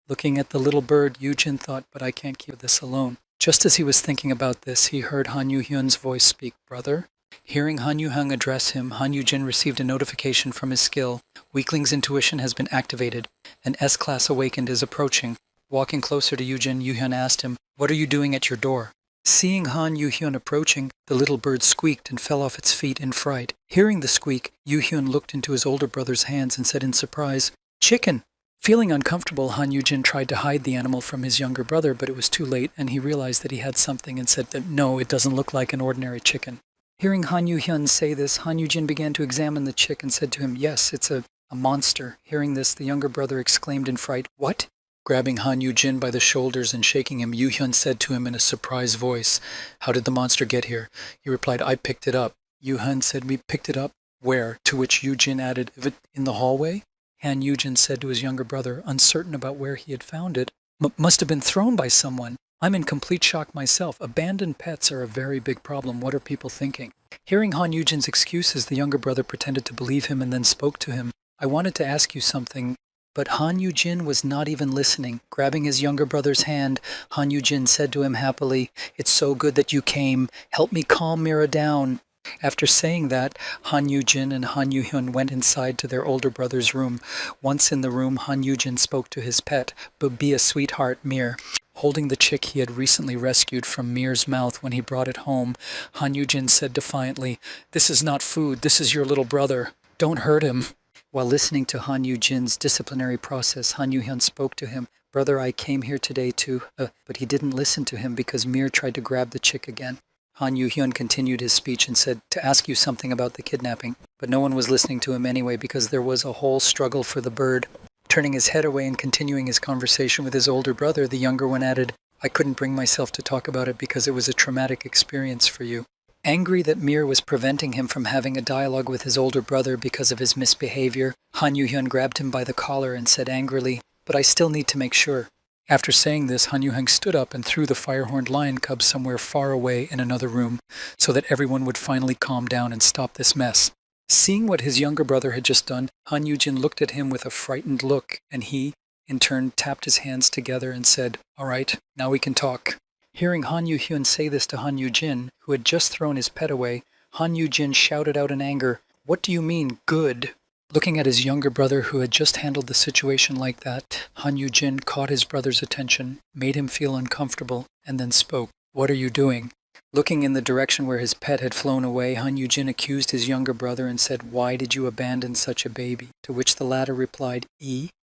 Looking at the little bird, Yujin thought, but I can't keep this alone. Just as he was thinking about this, he heard Han Yu-hyun's voice speak, "Brother?" Hearing Han Yu-hyun address him, Han Yujin received a notification from his skill. Weakling's intuition has been activated. An S-class awakened is approaching. Walking closer to Yujin, Yu-hyun asked him, "What are you doing at your door?" Seeing Han Yu-hyun approaching, the little bird squeaked and fell off its feet in fright. Hearing the squeak, Yu-hyun looked into his older brother's hands and said in surprise, "Chicken!" Feeling uncomfortable, Han Yujin tried to hide the animal from his younger brother, but it was too late, and he realized that he had something and said that no, it doesn't look like an ordinary chicken. Hearing Han Yu-hyun say this, Han Yujin began to examine the chick and said to him, "Yes, it's a monster." Hearing this, the younger brother exclaimed in fright, "What?" Grabbing Han Yujin by the shoulders and shaking him, Yu-hyun said to him in a surprised voice, "How did the monster get here?" He replied, "I picked it up." Yu-hyun said, "We picked it up? Where?" To which Yujin added, "In the hallway?" Han Yujin said to his younger brother, uncertain about where he had found it, "Must have been thrown by someone. I'm in complete shock myself. Abandoned pets are a very big problem. What are people thinking?" Hearing Han Yujin's excuses, the younger brother pretended to believe him and then spoke to him. "I wanted to ask you something." But Han Yujin was not even listening. Grabbing his younger brother's hand, Han Yujin said to him happily, "It's so good that you came. Help me calm Mira down." After saying that, Han Yujin and Han Yu-hyun went inside to their older brother's room. Once in the room, Han Yujin spoke to his pet, "But be a sweetheart, Mir." Holding the chick he had recently rescued from Mir's mouth when he brought it home, Han Yujin said defiantly, "This is not food. This is your little brother. Don't hurt him." While listening to Han Yujin's disciplinary process, Han Yu-hyun spoke to him, "Brother, I came here today to..." But he didn't listen to him because Mir tried to grab the chick again. Han Yu-hyun continued his speech and said, "To ask you something about the kidnapping." But no one was listening to him anyway because there was a whole struggle for the bird. Turning his head away and continuing his conversation with his older brother, the younger one added, "I couldn't bring myself to talk about it because it was a traumatic experience for you." Angry that Mir was preventing him from having a dialogue with his older brother because of his misbehavior, Han Yu-hyun grabbed him by the collar and said angrily, "But I still need to make sure." After saying this, Han Yu-hyun stood up and threw the fire-horned lion cub somewhere far away in another room so that everyone would finally calm down and stop this mess. Seeing what his younger brother had just done, Han Yujin looked at him with a frightened look, and he, in turn, tapped his hands together and said, "All right, now we can talk." Hearing Han Yu-hyun say this to Han Yujin, who had just thrown his pet away, Han Yujin shouted out in anger, "What do you mean, good?" Looking at his younger brother who had just handled the situation like that, Han Yujin caught his brother's attention, made him feel uncomfortable, and then spoke, "What are you doing?" Looking in the direction where his pet had flown away, Han Yujin accused his younger brother and said, "Why did you abandon such a baby?" To which the latter replied,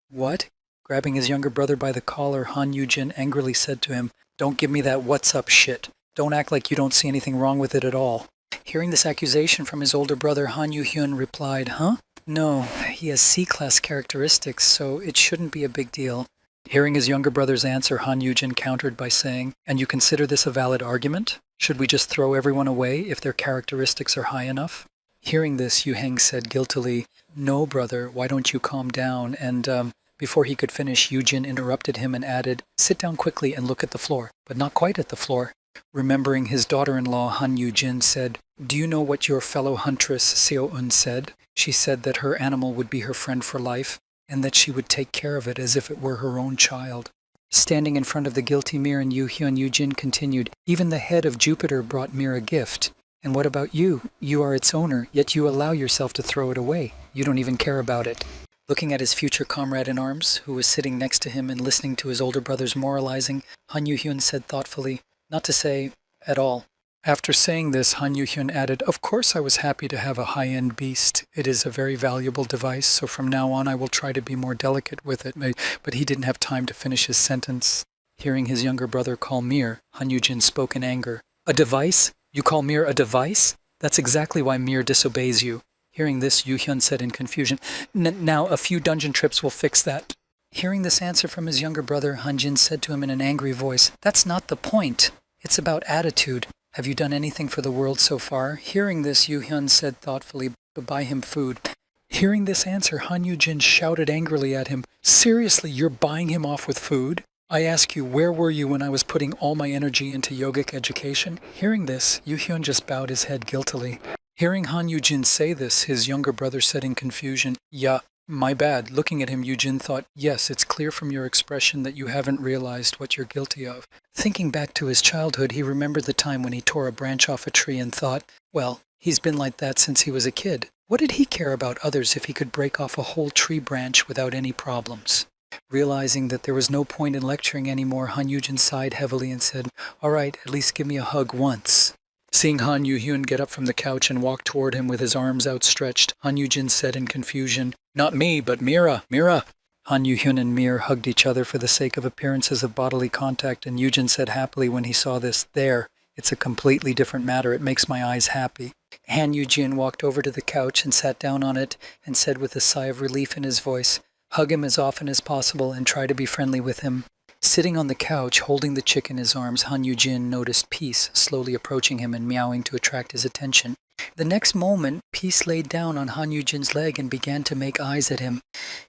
What?" Grabbing his younger brother by the collar, Han Yujin angrily said to him, "Don't give me that what's up shit. Don't act like you don't see anything wrong with it at all." Hearing this accusation from his older brother, Han Yu-hyun replied, "Huh? No, he has C-class characteristics, so it shouldn't be a big deal." Hearing his younger brother's answer, Han Yujin countered by saying, "And you consider this a valid argument?" Should we just throw everyone away if their characteristics are high enough? Hearing this, Yu Heng said guiltily, "No, brother, why don't you calm down?" And before he could finish, Yujin interrupted him and added, "Sit down quickly and look at the floor," but not quite at the floor. Remembering his daughter-in-law, Han Yujin said, "Do you know what your fellow huntress, Seo-un, said? She said that her animal would be her friend for life, and that she would take care of it as if it were her own child." Standing in front of the guilty Mir and Yu Hyun, Yujin continued, "Even the head of Jupiter brought Mir a gift. And what about you? You are its owner, yet you allow yourself to throw it away. You don't even care about it." Looking at his future comrade in arms, who was sitting next to him and listening to his older brother's moralizing, Han Yu-hyun said thoughtfully, "Not to say at all." After saying this, Han Yu-hyun added, "Of course I was happy to have a high-end beast. It is a very valuable device, so from now on I will try to be more delicate with it." But he didn't have time to finish his sentence. Hearing his younger brother call Mir, Han Yu-jin spoke in anger. "A device? You call Mir a device? That's exactly why Mir disobeys you." Hearing this, Yu-hyun said in confusion, "Now a few dungeon trips will fix that." Hearing this answer from his younger brother, Han-jin said to him in an angry voice, "That's not the point. It's about attitude. Have you done anything for the world so far?" Hearing this, Yu-hyun said thoughtfully, "Buy him food." Hearing this answer, Han Yu-jin shouted angrily at him, "Seriously, you're buying him off with food? I ask you, where were you when I was putting all my energy into yogic education?" Hearing this, Yu-hyun just bowed his head guiltily. Hearing Han Yu-jin say this, his younger brother said in confusion, "Yeah, my bad." Looking at him, Yu-jin thought, "Yes, it's clear from your expression that you haven't realized what you're guilty of." Thinking back to his childhood, he remembered the time when he tore a branch off a tree and thought, well, he's been like that since he was a kid. What did he care about others if he could break off a whole tree branch without any problems? Realizing that there was no point in lecturing anymore, Han Yu-jin sighed heavily and said, "All right, at least give me a hug once." Seeing Han Yu-hyun get up from the couch and walk toward him with his arms outstretched, Han Yu-jin said in confusion, "Not me, but Mira, Mira." Han Yu-hyun and Mir hugged each other for the sake of appearances of bodily contact, and Yujin said happily when he saw this, "There, it's a completely different matter. It makes my eyes happy." Han Yu-jin walked over to the couch and sat down on it and said with a sigh of relief in his voice, "Hug him as often as possible and try to be friendly with him." Sitting on the couch, holding the chick in his arms, Han Yu-jin noticed Peace slowly approaching him and meowing to attract his attention. The next moment, Peace laid down on Han Yu-jin's leg and began to make eyes at him.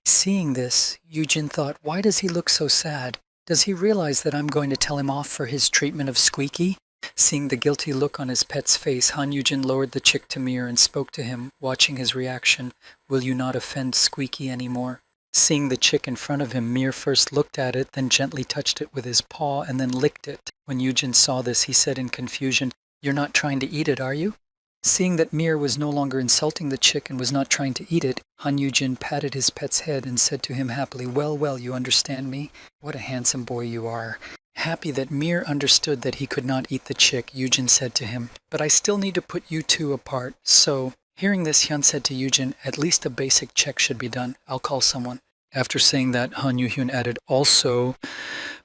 Seeing this, Yu-jin thought, why does he look so sad? Does he realize that I'm going to tell him off for his treatment of Squeaky? Seeing the guilty look on his pet's face, Han Yu-jin lowered the chick to Mir and spoke to him, watching his reaction. "Will you not offend Squeaky anymore?" Seeing the chick in front of him, Mir first looked at it, then gently touched it with his paw and then licked it. When Yu-jin saw this, he said in confusion, "You're not trying to eat it, are you?" Seeing that Mir was no longer insulting the chick and was not trying to eat it, Han Yu-jin patted his pet's head and said to him happily, "Well, well, you understand me? What a handsome boy you are." Happy that Mir understood that he could not eat the chick, Yu-jin said to him, "But I still need to put you two apart, so..." Hearing this, Hyun said to Yu-jin, "At least a basic check should be done. I'll call someone." After saying that, Han Yu-hyun added, "Also..."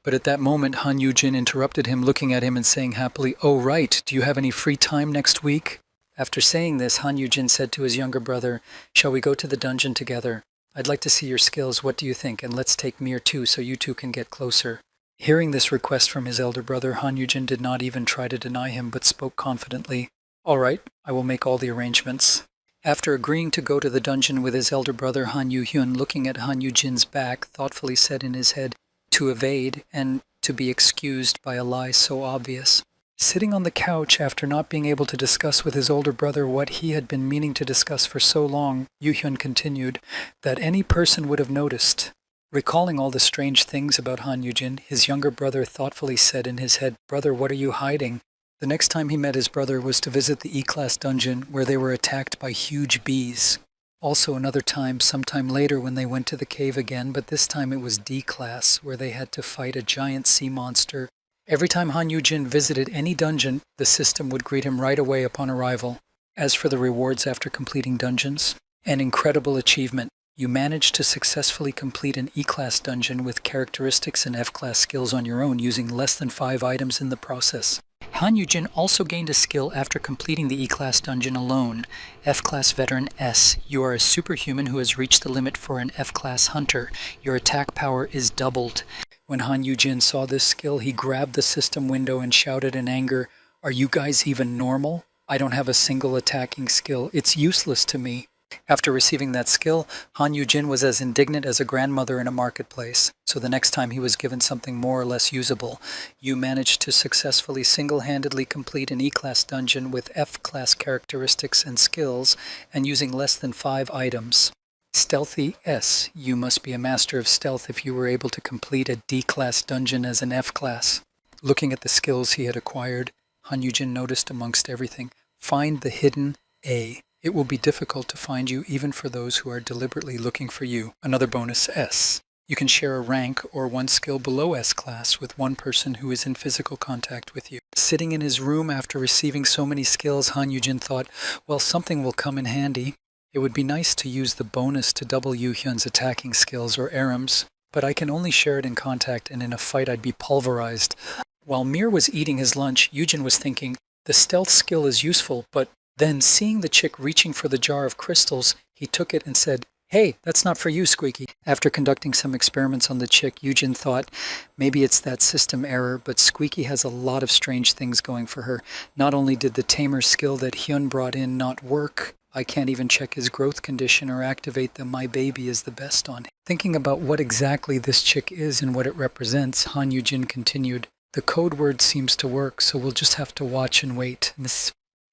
But at that moment, Han Yu-jin interrupted him, looking at him and saying happily, "Oh, right, do you have any free time next week?" After saying this, Han Yu-jin said to his younger brother, "Shall we go to the dungeon together? I'd like to see your skills, what do you think? And let's take Mir too, so you two can get closer." Hearing this request from his elder brother, Han Yu-jin did not even try to deny him, but spoke confidently, "All right, I will make all the arrangements." After agreeing to go to the dungeon with his elder brother, Han Yu-hyun, looking at Han Yu-jin's back, thoughtfully said in his head, "To evade and to be excused by a lie so obvious." Sitting on the couch after not being able to discuss with his older brother what he had been meaning to discuss for so long, Yu-hyun continued, "that any person would have noticed." Recalling all the strange things about Han Yu-jin, his younger brother thoughtfully said in his head, "Brother, what are you hiding?" The next time he met his brother was to visit the E-class dungeon, where they were attacked by huge bees. Also another time, sometime later, when they went to the cave again, but this time it was D-class, where they had to fight a giant sea monster. Every time Han Yu-jin visited any dungeon, the system would greet him right away upon arrival. As for the rewards after completing dungeons, an incredible achievement. You managed to successfully complete an E-class dungeon with characteristics and F-class skills on your own, using less than 5 items in the process. Han Yu-jin also gained a skill after completing the E-class dungeon alone. F-class veteran S. You are a superhuman who has reached the limit for an F-class hunter. Your attack power is doubled. When Han Yu-jin saw this skill, he grabbed the system window and shouted in anger, Are you guys even normal? I don't have a single attacking skill. It's useless to me. After receiving that skill, Han Yujin was as indignant as a grandmother in a marketplace. So the next time he was given something more or less usable, you managed to successfully single-handedly complete an E-class dungeon with F-class characteristics and skills and using less than 5 items. Stealthy S. You must be a master of stealth if you were able to complete a D-class dungeon as an F-class. Looking at the skills he had acquired, Han Yujin noticed amongst everything, find the hidden A. It will be difficult to find you even for those who are deliberately looking for you. Another bonus S. You can share a rank or one skill below S class with one person who is in physical contact with you. Sitting in his room after receiving so many skills, Han Yujin thought, well, something will come in handy. It would be nice to use the bonus to double Yu Hyun's attacking skills or Aram's, but I can only share it in contact and in a fight I'd be pulverized. While Mir was eating his lunch, Yujin was thinking, the stealth skill is useful, but then, seeing the chick reaching for the jar of crystals, he took it and said, hey, that's not for you, Squeaky. After conducting some experiments on the chick, Yujin thought, maybe it's that system error, but Squeaky has a lot of strange things going for her. Not only did the tamer skill that Hyun brought in not work, I can't even check his growth condition or activate the my baby is the best on him. Thinking about what exactly this chick is and what it represents, Han Yujin continued, the code word seems to work, so we'll just have to watch and wait.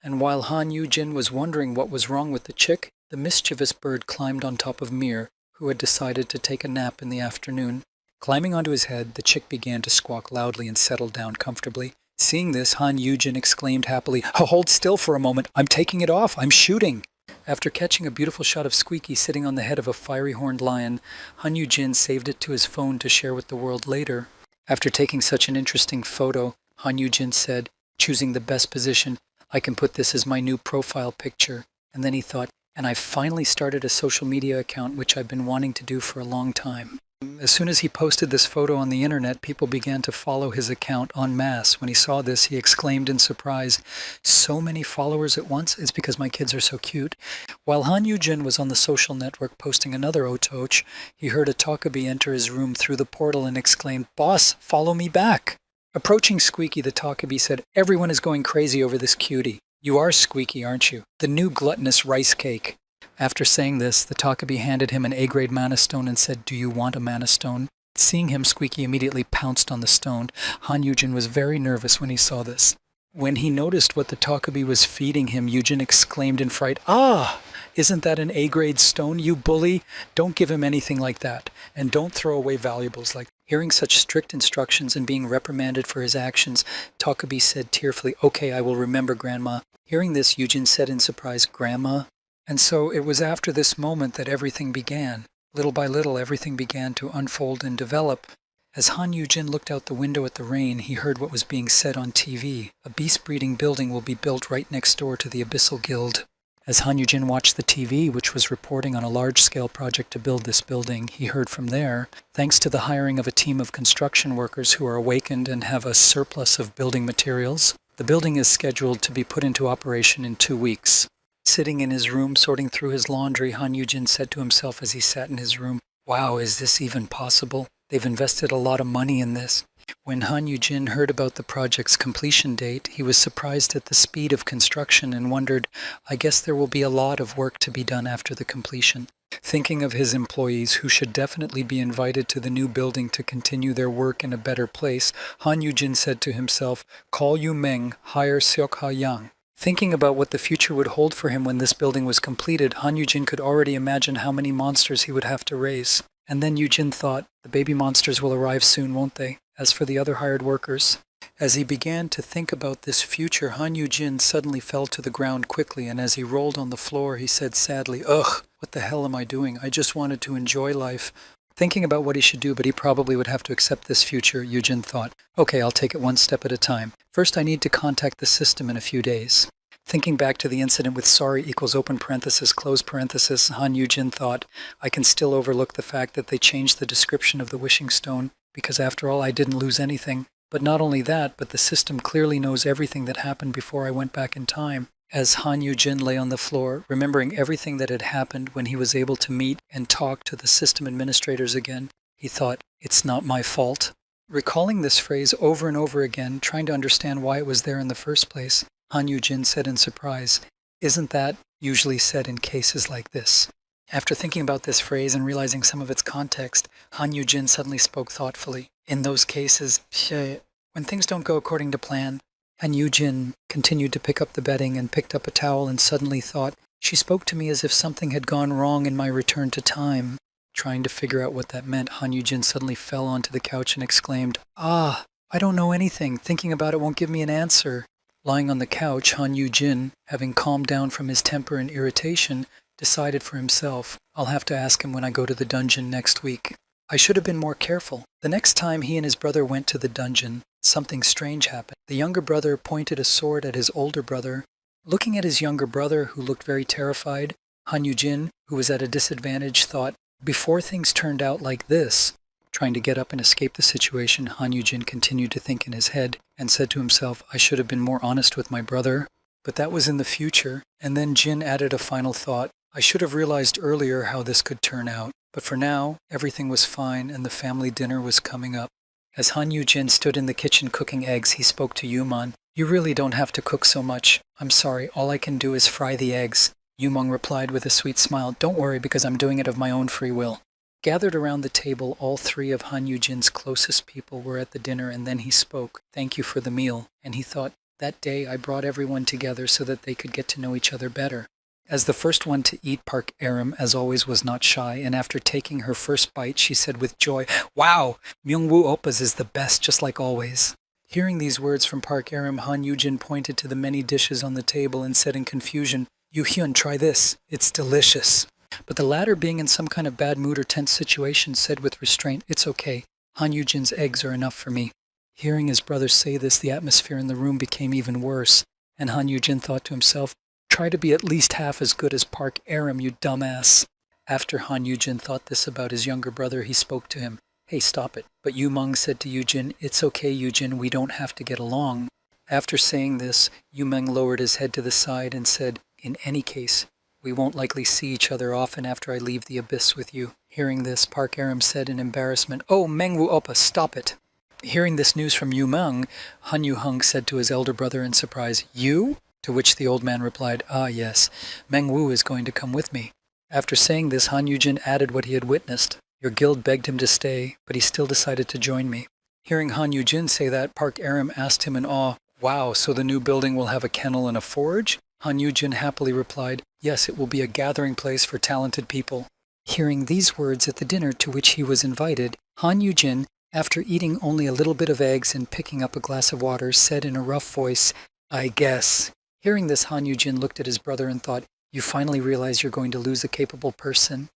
And while Han Yujin was wondering what was wrong with the chick, the mischievous bird climbed on top of Mir, who had decided to take a nap in the afternoon. Climbing onto his head, the chick began to squawk loudly and settled down comfortably. Seeing this, Han Yujin exclaimed happily, hold still for a moment, I'm taking it off, I'm shooting. After catching a beautiful shot of Squeaky sitting on the head of a fiery-horned lion, Han Yujin saved it to his phone to share with the world later. After taking such an interesting photo, Han Yujin said, choosing the best position, I can put this as my new profile picture. And then he thought, and I've finally started a social media account which I've been wanting to do for a long time. As soon as he posted this photo on the internet, people began to follow his account en masse. When he saw this, he exclaimed in surprise, so many followers at once? It's because my kids are so cute. While Han Yujin was on the social network posting another otoch, he heard a Takabi enter his room through the portal and exclaimed, boss, follow me back. Approaching Squeaky, the Takabi said, everyone is going crazy over this cutie. You are Squeaky, aren't you? The new gluttonous rice cake. After saying this, the Takabi handed him an A-grade mana stone and said, do you want a mana stone? Seeing him, Squeaky immediately pounced on the stone. Han Yujin was very nervous when he saw this. When he noticed what the Takabi was feeding him, Yujin exclaimed in fright, ah! Isn't that an A-grade stone, you bully? Don't give him anything like that, and don't throw away valuables like that. Hearing such strict instructions and being reprimanded for his actions, Takabi said tearfully, okay, I will remember, Grandma. Hearing this, Yujin said in surprise, Grandma? And so it was after this moment that everything began. Little by little, everything began to unfold and develop. As Han Yujin looked out the window at the rain, he heard what was being said on TV. A beast-breeding building will be built right next door to the Abyssal Guild. As Han Yujin watched the TV, which was reporting on a large-scale project to build this building, he heard from there, thanks to the hiring of a team of construction workers who are awakened and have a surplus of building materials, the building is scheduled to be put into operation in 2 weeks. Sitting in his room sorting through his laundry, Han Yujin said to himself as he sat in his room, wow, is this even possible? They've invested a lot of money in this. When Han Yujin heard about the project's completion date, he was surprised at the speed of construction and wondered, I guess there will be a lot of work to be done after the completion. Thinking of his employees who should definitely be invited to the new building to continue their work in a better place, Han Yujin said to himself, call Yu Meng, hire Seok Ha Yang. Thinking about what the future would hold for him when this building was completed, Han Yujin could already imagine how many monsters he would have to raise. And then Yujin thought, the baby monsters will arrive soon, won't they? As for the other hired workers. As he began to think about this future, Han Yujin suddenly fell to the ground quickly, and as he rolled on the floor, he said sadly, ugh, what the hell am I doing? I just wanted to enjoy life. Thinking about what he should do, but he probably would have to accept this future, Yujin thought, okay, I'll take it one step at a time. First, I need to contact the system in a few days. Thinking back to the incident with sorry equals open parenthesis, close parenthesis, Han Yujin thought, I can still overlook the fact that they changed the description of the wishing stone, because after all, I didn't lose anything. But not only that, but the system clearly knows everything that happened before I went back in time. As Han Yujin lay on the floor, remembering everything that had happened when he was able to meet and talk to the system administrators again, he thought, it's not my fault. Recalling this phrase over and over again, trying to understand why it was there in the first place, Han Yu-jin said in surprise, "Isn't that usually said in cases like this?" After thinking about this phrase and realizing some of its context, Han Yu-jin suddenly spoke thoughtfully. In those cases, when things don't go according to plan, Han Yu-jin continued to pick up the bedding and picked up a towel and suddenly thought, she spoke to me as if something had gone wrong in my return to time. Trying to figure out what that meant, Han Yu-jin suddenly fell onto the couch and exclaimed, "Ah, I don't know anything. Thinking about it won't give me an answer." Lying on the couch, Han Yu-jin, having calmed down from his temper and irritation, decided for himself, "I'll have to ask him when I go to the dungeon next week. I should have been more careful." The next time he and his brother went to the dungeon, something strange happened. The younger brother pointed a sword at his older brother. Looking at his younger brother, who looked very terrified, Han Yu-jin, who was at a disadvantage, thought, before things turned out like this. Trying to get up and escape the situation, Han Yu-jin continued to think in his head and said to himself, "I should have been more honest with my brother." But that was in the future, and then Jin added a final thought, "I should have realized earlier how this could turn out." But for now, everything was fine and the family dinner was coming up. As Han Yu-jin stood in the kitchen cooking eggs, he spoke to Yumong. "You really don't have to cook so much. I'm sorry, all I can do is fry the eggs." Yumong replied with a sweet smile, "Don't worry, because I'm doing it of my own free will." Gathered around the table, all three of Han Yu-jin's closest people were at the dinner, and then he spoke, "Thank you for the meal." And he thought, "That day I brought everyone together so that they could get to know each other better." As the first one to eat, Park Aram, as always, was not shy, and after taking her first bite, she said with joy, "Wow, Myungwoo Oppa's is the best, just like always." Hearing these words from Park Aram, Han Yu-jin pointed to the many dishes on the table and said in confusion, "Yu-hyun, try this. It's delicious." But the latter, being in some kind of bad mood or tense situation, said with restraint, "It's okay. Han Yu-jin's eggs are enough for me." Hearing his brother say this, the atmosphere in the room became even worse, and Han Yu-jin thought to himself, "Try to be at least half as good as Park Aram, you dumbass." After Han Yu-jin thought this about his younger brother, he spoke to him, "Hey, stop it." But Yumong said to Yujin, "It's okay, Yujin, we don't have to get along." After saying this, Yumeng lowered his head to the side and said, "In any case, we won't likely see each other often after I leave the abyss with you." Hearing this, Park Aram said in embarrassment, "Oh, Mengwu Oppa, stop it." Hearing this news from Yumeng, Han Yu-hung said to his elder brother in surprise, "You?" To which the old man replied, "Ah, yes, Mengwu is going to come with me." After saying this, Han Yu-jin added what he had witnessed. "Your guild begged him to stay, but he still decided to join me." Hearing Han Yu-jin say that, Park Aram asked him in awe, "Wow, so the new building will have a kennel and a forge?" Han Yu-jin happily replied, "Yes, it will be a gathering place for talented people." Hearing these words at the dinner to which he was invited, Han Yu-jin, after eating only a little bit of eggs and picking up a glass of water, said in a rough voice, "I guess." Hearing this, Han Yu-jin looked at his brother and thought, "You finally realize you're going to lose a capable person?"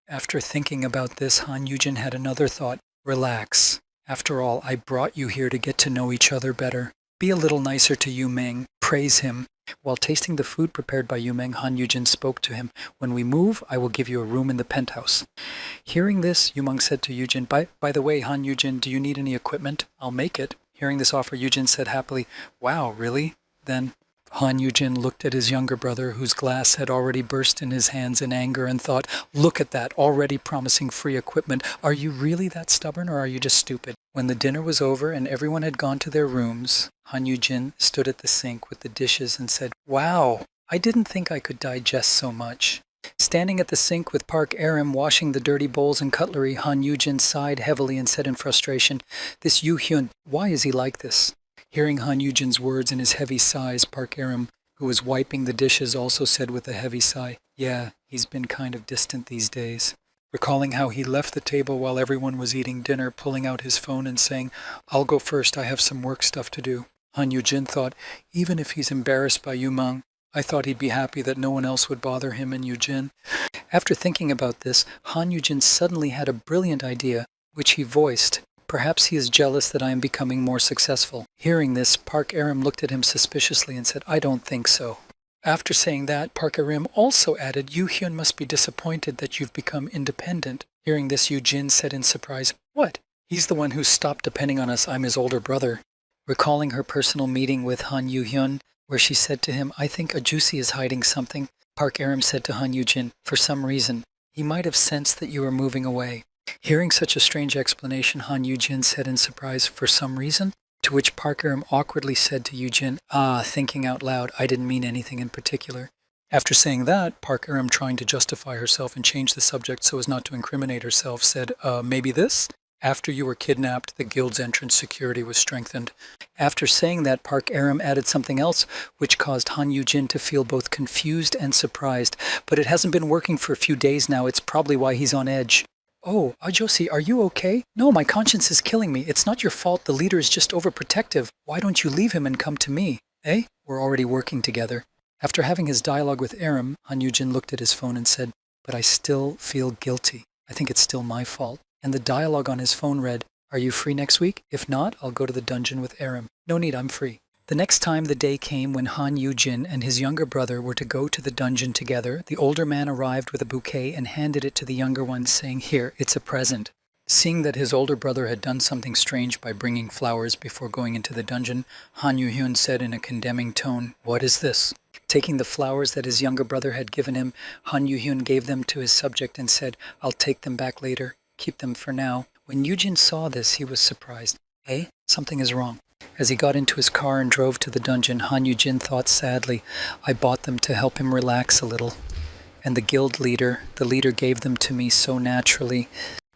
After thinking about this, Han Yu-jin had another thought, "Relax. After all, I brought you here to get to know each other better. Be a little nicer to Yumeng. Praise him." While tasting the food prepared by Yumeng, Han Yu-jin spoke to him, "When we move, I will give you a room in the penthouse." Hearing this, Yumeng said to Yujin, By the way, Han Yu-jin, do you need any equipment? I'll make it." Hearing this offer, Yujin said happily, "Wow, really?" Then Han Yu-jin looked at his younger brother, whose glass had already burst in his hands in anger, and thought, "Look at that, already promising free equipment. Are you really that stubborn, or are you just stupid?" When the dinner was over and everyone had gone to their rooms, Han Yu-jin stood at the sink with the dishes and said, "Wow, I didn't think I could digest so much." Standing at the sink with Park Aram washing the dirty bowls and cutlery, Han Yu-jin sighed heavily and said in frustration, "This Yu-hyun, why is he like this?" Hearing Han Yu-jin's words and his heavy sighs, Park Aram, who was wiping the dishes, also said with a heavy sigh, "Yeah, he's been kind of distant these days." Recalling how he left the table while everyone was eating dinner, pulling out his phone and saying, "I'll go first, I have some work stuff to do." Han Yu-jin thought, even if he's embarrassed by Yumeng, I thought he'd be happy that no one else would bother him and Yujin. After thinking about this, Han Yu-jin suddenly had a brilliant idea, which he voiced. "Perhaps he is jealous that I am becoming more successful." Hearing this, Park Aram looked at him suspiciously and said, "I don't think so." After saying that, Park Aram also added, "Yu-hyun must be disappointed that you've become independent." Hearing this, Yujin said in surprise, "What? He's the one who stopped depending on us. I'm his older brother." Recalling her personal meeting with Han Yu-hyun, where she said to him, "I think Ajusi is hiding something," Park Aram said to Han Yu-jin, "For some reason, he might have sensed that you were moving away. Hearing such a strange explanation, Han Yoo-jin said in surprise, "For some reason?" To which Park Aram awkwardly said to Yoo-jin, thinking out loud, "I didn't mean anything in particular." After saying that, Park Aram, trying to justify herself and change the subject so as not to incriminate herself, said, maybe this? After you were kidnapped, the guild's entrance security was strengthened. After saying that, Park Aram added something else, which caused Han Yoo-jin to feel both confused and surprised. But it hasn't been working for a few days now. It's probably why he's on edge. "Oh, Ajosi, are you okay?" "No, my conscience is killing me. It's not your fault. The leader is just overprotective. Why don't you leave him and come to me?" "Eh? We're already working together." After having his dialogue with Aram, Han Yoo-jin looked at his phone and said, "But I still feel guilty. I think it's still my fault." And the dialogue on his phone read, "Are you free next week? If not, I'll go to the dungeon with Aram." "No need, I'm free." The next time the day came when Han Yoo-jin and his younger brother were to go to the dungeon together, the older man arrived with a bouquet and handed it to the younger one, saying, "Here, it's a present." Seeing that his older brother had done something strange by bringing flowers before going into the dungeon, Han Yoo-hyun said in a condemning tone, "What is this?" Taking the flowers that his younger brother had given him, Han Yoo-hyun gave them to his subject and said, "I'll take them back later. Keep them for now." When Yoo-jin saw this, he was surprised. Something is wrong. As he got into his car and drove to the dungeon, Han Yoo-jin thought sadly, "I bought them to help him relax a little. And the leader gave them to me so naturally."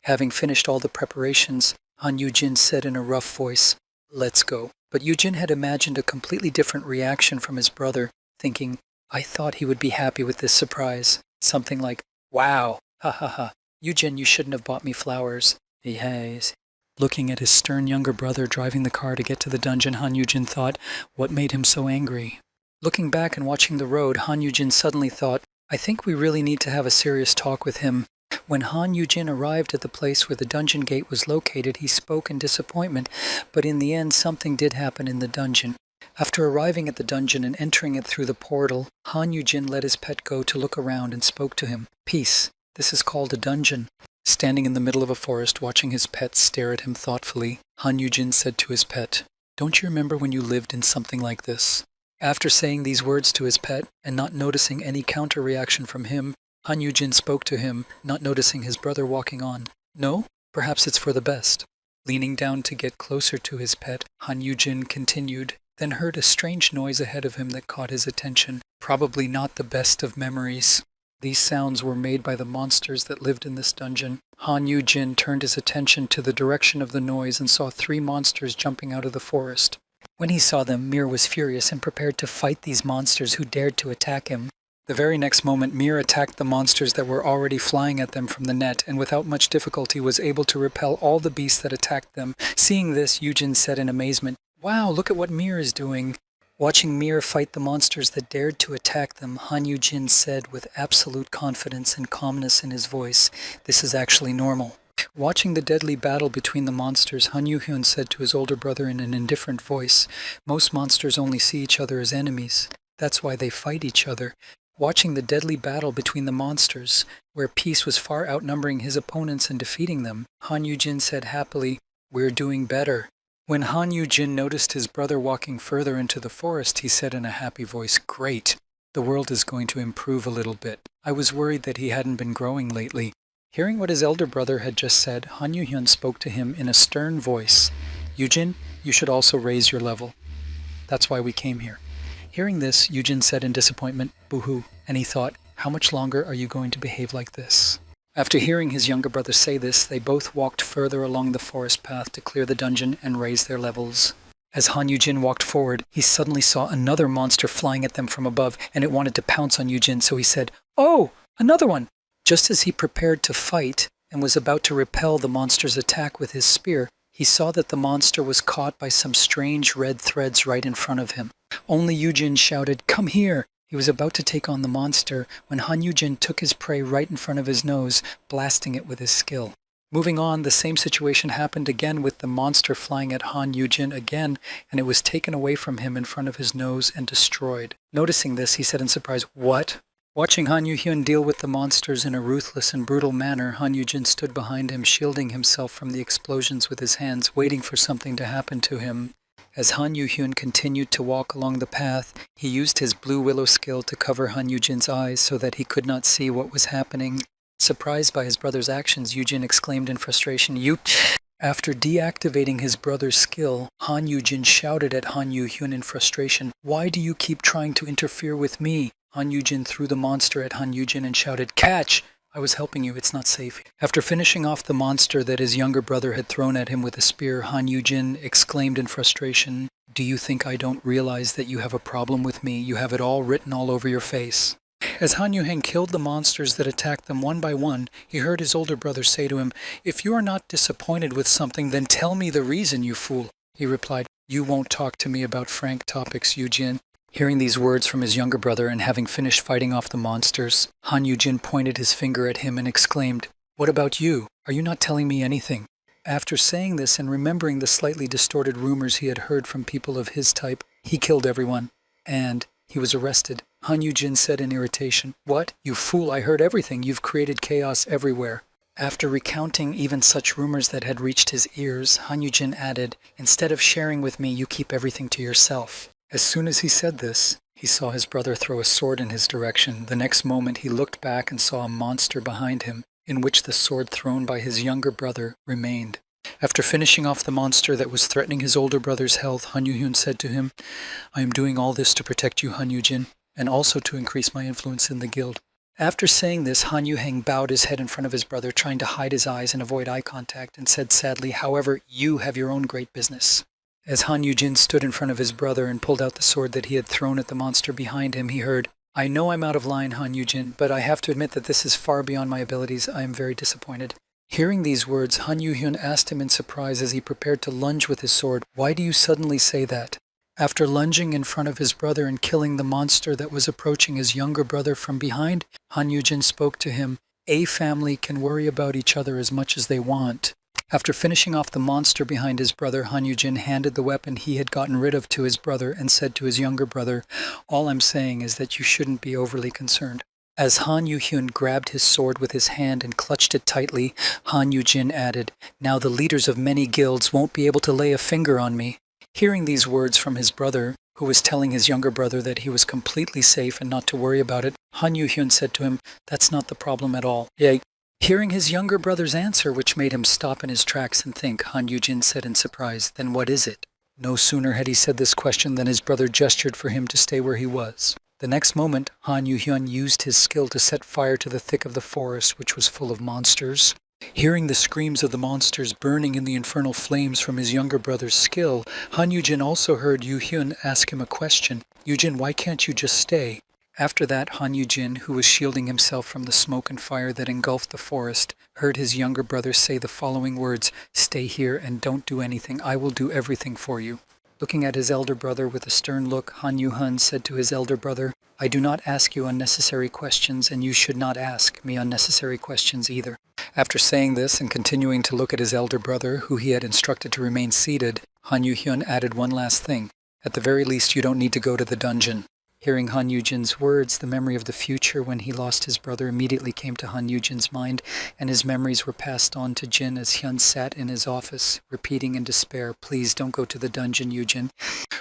Having finished all the preparations, Han Yoo-jin said in a rough voice, "Let's go." But Yoo-jin had imagined a completely different reaction from his brother, thinking, "I thought he would be happy with this surprise." Something like, "Wow, ha ha ha. Yoo-jin, you shouldn't have bought me flowers." Yes. Looking at his stern younger brother driving the car to get to the dungeon, Han Yoo-jin thought, what made him so angry? Looking back and watching the road, Han Yoo-jin suddenly thought, I think we really need to have a serious talk with him. When Han Yoo-jin arrived at the place where the dungeon gate was located, he spoke in disappointment, but in the end something did happen in the dungeon. After arriving at the dungeon and entering it through the portal, Han Yoo-jin let his pet go to look around and spoke to him. "Peace. This is called a dungeon." Standing in the middle of a forest, watching his pet stare at him thoughtfully, Han Yoo-jin said to his pet, "Don't you remember when you lived in something like this?" After saying these words to his pet, and not noticing any counter-reaction from him, Han Yoo-jin spoke to him, not noticing his brother walking on. "No? Perhaps it's for the best." Leaning down to get closer to his pet, Han Yoo-jin continued, then heard a strange noise ahead of him that caught his attention. Probably not the best of memories. These sounds were made by the monsters that lived in this dungeon. Han Yoo-jin turned his attention to the direction of the noise and saw 3 monsters jumping out of the forest. When he saw them, Mir was furious and prepared to fight these monsters who dared to attack him. The very next moment, Mir attacked the monsters that were already flying at them from the net, and without much difficulty was able to repel all the beasts that attacked them. Seeing this, Yoo-jin said in amazement, "Wow, look at what Mir is doing." Watching Mir fight the monsters that dared to attack them, Han Yoo-jin said with absolute confidence and calmness in his voice, "This is actually normal." Watching the deadly battle between the monsters, Han Yoo-hyun said to his older brother in an indifferent voice, "Most monsters only see each other as enemies. That's why they fight each other." Watching the deadly battle between the monsters, where Peace was far outnumbering his opponents and defeating them, Han Yoo-jin said happily, "We're doing better." When Han Yoo-jin noticed his brother walking further into the forest, he said in a happy voice, "Great! The world is going to improve a little bit. I was worried that he hadn't been growing lately." Hearing what his elder brother had just said, Han Yoo-hyun spoke to him in a stern voice, "Yoo-jin, you should also raise your level. That's why we came here." Hearing this, Yoo-jin said in disappointment, "Boo-hoo," and he thought, how much longer are you going to behave like this? After hearing his younger brother say this, they both walked further along the forest path to clear the dungeon and raise their levels. As Han Yoo-jin walked forward, he suddenly saw another monster flying at them from above, and it wanted to pounce on Yoo-jin, so he said, "Oh, another one!" Just as he prepared to fight and was about to repel the monster's attack with his spear, he saw that the monster was caught by some strange red threads right in front of him. Only Yoo-jin shouted, "Come here!" He was about to take on the monster when Han Yoo-jin took his prey right in front of his nose, blasting it with his skill. Moving on, the same situation happened again with the monster flying at Han Yoo-jin again, and it was taken away from him in front of his nose and destroyed. Noticing this, he said in surprise, "What?" Watching Han Yoo-hyun deal with the monsters in a ruthless and brutal manner, Han Yoo-jin stood behind him, shielding himself from the explosions with his hands, waiting for something to happen to him. As Han Yoo-hyun continued to walk along the path, he used his blue willow skill to cover Han Yoo-jin's eyes so that he could not see what was happening. Surprised by his brother's actions, Yujin exclaimed in frustration, "You..." After deactivating his brother's skill, Han Yujin shouted at Han Yuhyun in frustration, "Why do you keep trying to interfere with me?" Han Yujin threw the monster at Han Yujin and shouted, "Catch! I was helping you, it's not safe." After finishing off the monster that his younger brother had thrown at him with a spear, Han Yujin exclaimed in frustration, "Do you think I don't realize that you have a problem with me? You have it all written all over your face." As Han Yuheng killed the monsters that attacked them one by one, he heard his older brother say to him, "If you are not disappointed with something, then tell me the reason, you fool." He replied, "You won't talk to me about frank topics, Yujin." Hearing these words from his younger brother and having finished fighting off the monsters, Han Yujin pointed his finger at him and exclaimed, "What about you? Are you not telling me anything?" After saying this and remembering the slightly distorted rumors he had heard from people of his type, he killed everyone, and he was arrested. Han Yujin said in irritation, "What? You fool, I heard everything. You've created chaos everywhere." After recounting even such rumors that had reached his ears, Han Yujin added, "Instead of sharing with me, you keep everything to yourself." As soon as he said this, he saw his brother throw a sword in his direction. The next moment he looked back and saw a monster behind him, in which the sword thrown by his younger brother remained. After finishing off the monster that was threatening his older brother's health, Han Yuhyun said to him, "I am doing all this to protect you, Han Yujin, and also to increase my influence in the guild." After saying this, Han Yuheng bowed his head in front of his brother, trying to hide his eyes and avoid eye contact, and said sadly, "However, you have your own great business." As Han Yujin stood in front of his brother and pulled out the sword that he had thrown at the monster behind him, he heard, "I know I'm out of line, Han Yujin, but I have to admit that this is far beyond my abilities. I am very disappointed." Hearing these words, Han Yuhyun asked him in surprise as he prepared to lunge with his sword, "Why do you suddenly say that?" After lunging in front of his brother and killing the monster that was approaching his younger brother from behind, Han Yujin spoke to him, "A family can worry about each other as much as they want." After finishing off the monster behind his brother, Han Yujin handed the weapon he had gotten rid of to his brother and said to his younger brother, "All I'm saying is that you shouldn't be overly concerned." As Han Yuhyun grabbed his sword with his hand and clutched it tightly, Han Yujin added, "Now the leaders of many guilds won't be able to lay a finger on me." Hearing these words from his brother, who was telling his younger brother that he was completely safe and not to worry about it, Han Yuhyun said to him, "That's not the problem at all." Hearing his younger brother's answer, which made him stop in his tracks and think, Han Yujin said in surprise, "Then what is it?" No sooner had he said this question than his brother gestured for him to stay where he was. The next moment, Han Yuhyun used his skill to set fire to the thick of the forest, which was full of monsters. Hearing the screams of the monsters burning in the infernal flames from his younger brother's skill, Han Yujin also heard Yuhyun ask him a question. "Yujin, why can't you just stay?" After that, Han Yujin, who was shielding himself from the smoke and fire that engulfed the forest, heard his younger brother say the following words, "Stay here and don't do anything. I will do everything for you." Looking at his elder brother with a stern look, Han Yuhyun said to his elder brother, "I do not ask you unnecessary questions, and you should not ask me unnecessary questions either." After saying this and continuing to look at his elder brother, who he had instructed to remain seated, Han Yuhyun added one last thing. "At the very least, you don't need to go to the dungeon." Hearing Han Yujin's words, the memory of the future when he lost his brother immediately came to Han Yujin's mind, and his memories were passed on to Jin as Hyun sat in his office, repeating in despair, "Please don't go to the dungeon, Yujin."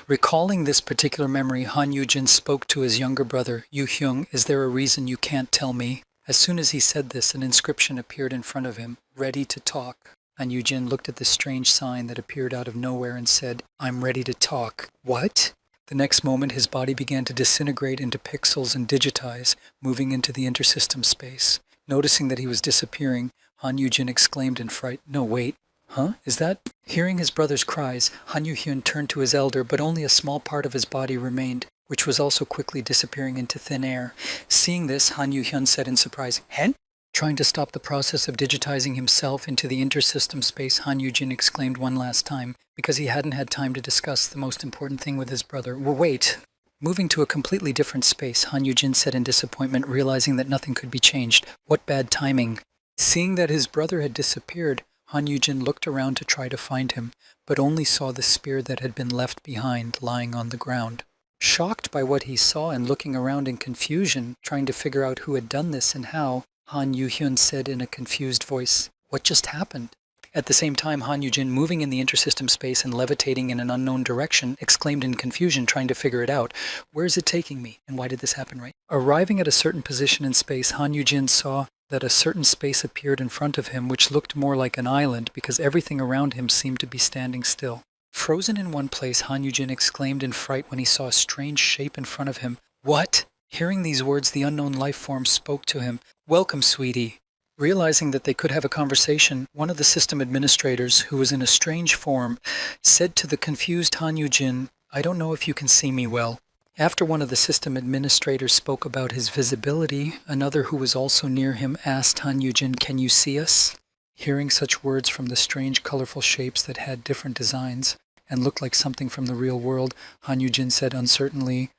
Recalling this particular memory, Han Yujin spoke to his younger brother, "Yu-hyung, is there a reason you can't tell me?" As soon as he said this, an inscription appeared in front of him, "Ready to talk." Han Yujin looked at this strange sign that appeared out of nowhere and said, "I'm ready to talk." "What?" The next moment, his body began to disintegrate into pixels and digitize, moving into the intersystem space. Noticing that he was disappearing, Han Yujin exclaimed in fright, "No, wait. Huh? Is that?" Hearing his brother's cries, Han Yuhyun turned to his elder, but only a small part of his body remained, which was also quickly disappearing into thin air. Seeing this, Han Yuhyun said in surprise, "Hen?" Trying to stop the process of digitizing himself into the intersystem space, Han Yujin exclaimed one last time, because he hadn't had time to discuss the most important thing with his brother. Wait! Moving to a completely different space, Han Yujin said in disappointment, realizing that nothing could be changed. What bad timing! Seeing that his brother had disappeared, Han Yujin looked around to try to find him, but only saw the spear that had been left behind lying on the ground. Shocked by what he saw and looking around in confusion, trying to figure out who had done this and how, Han Yuhyun said in a confused voice, "What just happened?" At the same time, Han Yujin, moving in the intersystem space and levitating in an unknown direction, exclaimed in confusion, trying to figure it out, "Where is it taking me, and why did this happen right?" Arriving at a certain position in space, Han Yujin saw that a certain space appeared in front of him which looked more like an island because everything around him seemed to be standing still. Frozen in one place, Han Yujin exclaimed in fright when he saw a strange shape in front of him. What? Hearing these words, the unknown life form spoke to him. Welcome, sweetie. Realizing that they could have a conversation, one of the system administrators, who was in a strange form, said to the confused Han Yujin, I don't know if you can see me well. After one of the system administrators spoke about his visibility, another who was also near him asked Han Yujin, can you see us? Hearing such words from the strange colorful shapes that had different designs and looked like something from the real world, Han Yujin said uncertainly,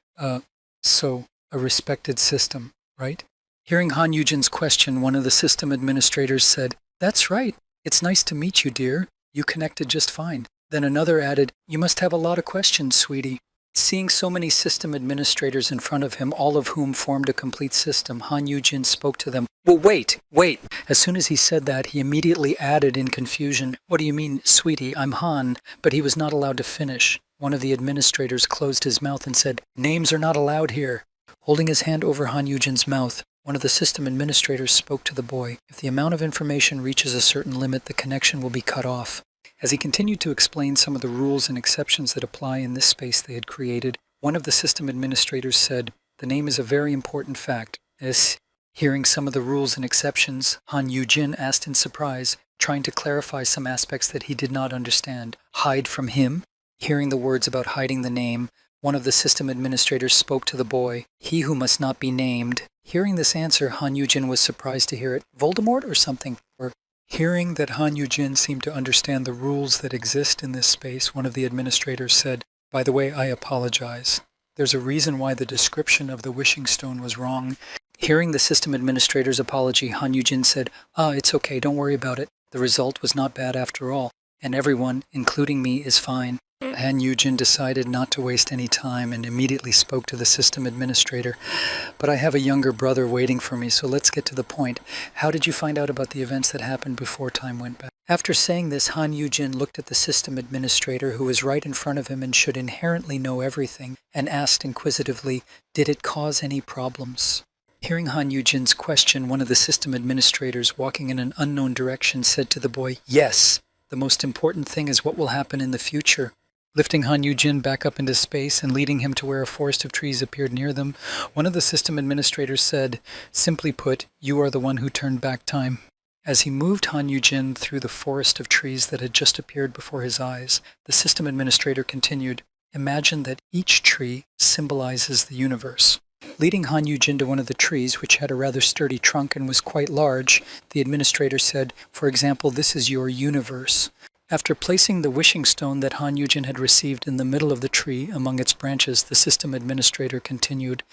so, a respected system, right? Hearing Han Yujin's question, one of the system administrators said, that's right. It's nice to meet you, dear. You connected just fine. Then another added, you must have a lot of questions, sweetie. Seeing so many system administrators in front of him, all of whom formed a complete system, Han Yujin spoke to them. Well, wait. As soon as he said that, he immediately added in confusion, what do you mean, sweetie, I'm Han, but he was not allowed to finish. One of the administrators closed his mouth and said, names are not allowed here. Holding his hand over Han Yujin's mouth, one of the system administrators spoke to the boy. If the amount of information reaches a certain limit, the connection will be cut off. As he continued to explain some of the rules and exceptions that apply in this space they had created, one of the system administrators said, the name is a very important fact. Hearing some of the rules and exceptions, Han Yujin asked in surprise, trying to clarify some aspects that he did not understand. Hide from him? Hearing the words about hiding the name, one of the system administrators spoke to the boy, he who must not be named. Hearing this answer, Han Yujin was surprised to hear it. Voldemort or something? Hearing that Han Yujin seemed to understand the rules that exist in this space, one of the administrators said, by the way, I apologize. There's a reason why the description of the wishing stone was wrong. Hearing the system administrator's apology, Han Yujin said, it's okay, don't worry about it. The result was not bad after all, and everyone, including me, is fine. Han Yujin decided not to waste any time and immediately spoke to the system administrator. But I have a younger brother waiting for me, so let's get to the point. How did you find out about the events that happened before time went back? After saying this, Han Yujin looked at the system administrator, who was right in front of him and should inherently know everything, and asked inquisitively, did it cause any problems? Hearing Han Yujin's question, one of the system administrators, walking in an unknown direction, said to the boy, yes, the most important thing is what will happen in the future. Lifting Han Yujin back up into space and leading him to where a forest of trees appeared near them, one of the system administrators said, simply put, you are the one who turned back time. As he moved Han Yujin through the forest of trees that had just appeared before his eyes, the system administrator continued, imagine that each tree symbolizes the universe. Leading Han Yujin to one of the trees, which had a rather sturdy trunk and was quite large, the administrator said, for example, this is your universe. After placing the wishing stone that Han Yujin had received in the middle of the tree among its branches, the system administrator continued,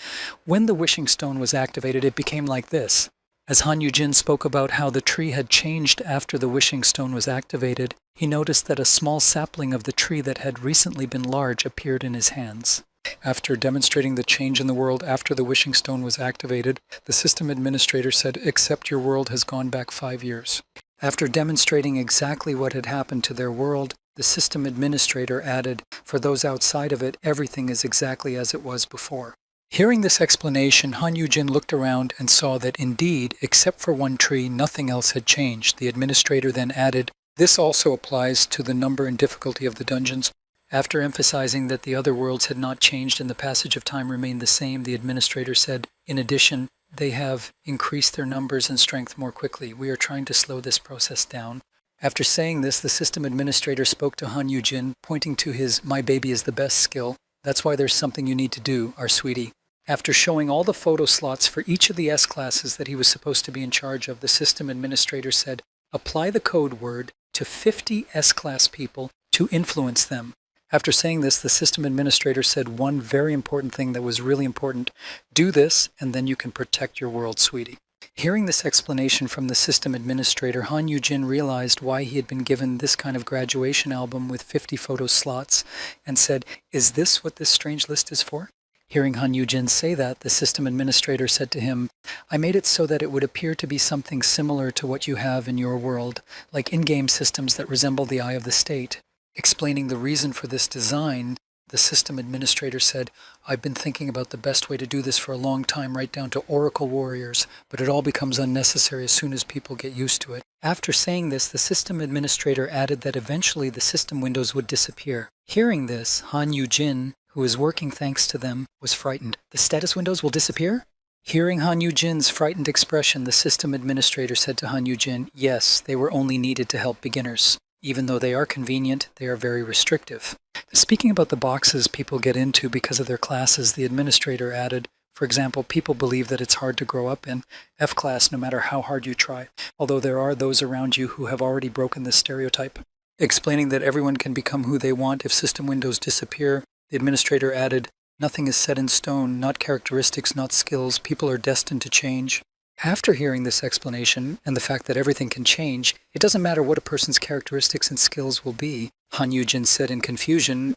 when the wishing stone was activated, it became like this. As Han Yujin spoke about how the tree had changed after the wishing stone was activated, he noticed that a small sapling of the tree that had recently been large appeared in his hands. After demonstrating the change in the world after the wishing stone was activated, the system administrator said, except your world has gone back 5 years. After demonstrating exactly what had happened to their world, the system administrator added, for those outside of it, everything is exactly as it was before. Hearing this explanation, Han Yujin looked around and saw that indeed, except for one tree, nothing else had changed. The administrator then added, this also applies to the number and difficulty of the dungeons. After emphasizing that the other worlds had not changed and the passage of time remained the same, the administrator said, in addition, they have increased their numbers and strength more quickly. We are trying to slow this process down. After saying this, the system administrator spoke to Han Yujin, pointing to his my baby is the best skill. That's why there's something you need to do, our sweetie. After showing all the photo slots for each of the S-classes that he was supposed to be in charge of, the system administrator said, apply the code word to 50 S-class people to influence them. After saying this, the system administrator said one very important thing that was really important. Do this, and then you can protect your world, sweetie. Hearing this explanation from the system administrator, Han Yujin realized why he had been given this kind of graduation album with 50 photo slots, and said, is this what this strange list is for? Hearing Han Yujin say that, the system administrator said to him, I made it so that it would appear to be something similar to what you have in your world, like in-game systems that resemble the eye of the state. Explaining the reason for this design, The system administrator said, "I've been thinking about the best way to do this for a long time, right down to Oracle warriors, but it all becomes unnecessary as soon as people get used to it." After saying this, the system administrator added that eventually the system windows would disappear. Hearing this, Han Yu-jin, who was working thanks to them, was frightened. "The status windows will disappear?" Hearing Han Yu-jin's frightened expression, the system administrator said to Han Yu-jin, "Yes, they were only needed to help beginners. Even though they are convenient, they are very restrictive." Speaking about the boxes people get into because of their classes, the administrator added, for example, people believe that it's hard to grow up in F class no matter how hard you try, although there are those around you who have already broken this stereotype. Explaining that everyone can become who they want if system windows disappear, the administrator added, "Nothing is set in stone, not characteristics, not skills. People are destined to change." After hearing this explanation and the fact that everything can change, it doesn't matter what a person's characteristics and skills will be, Han Yu-jin said in confusion.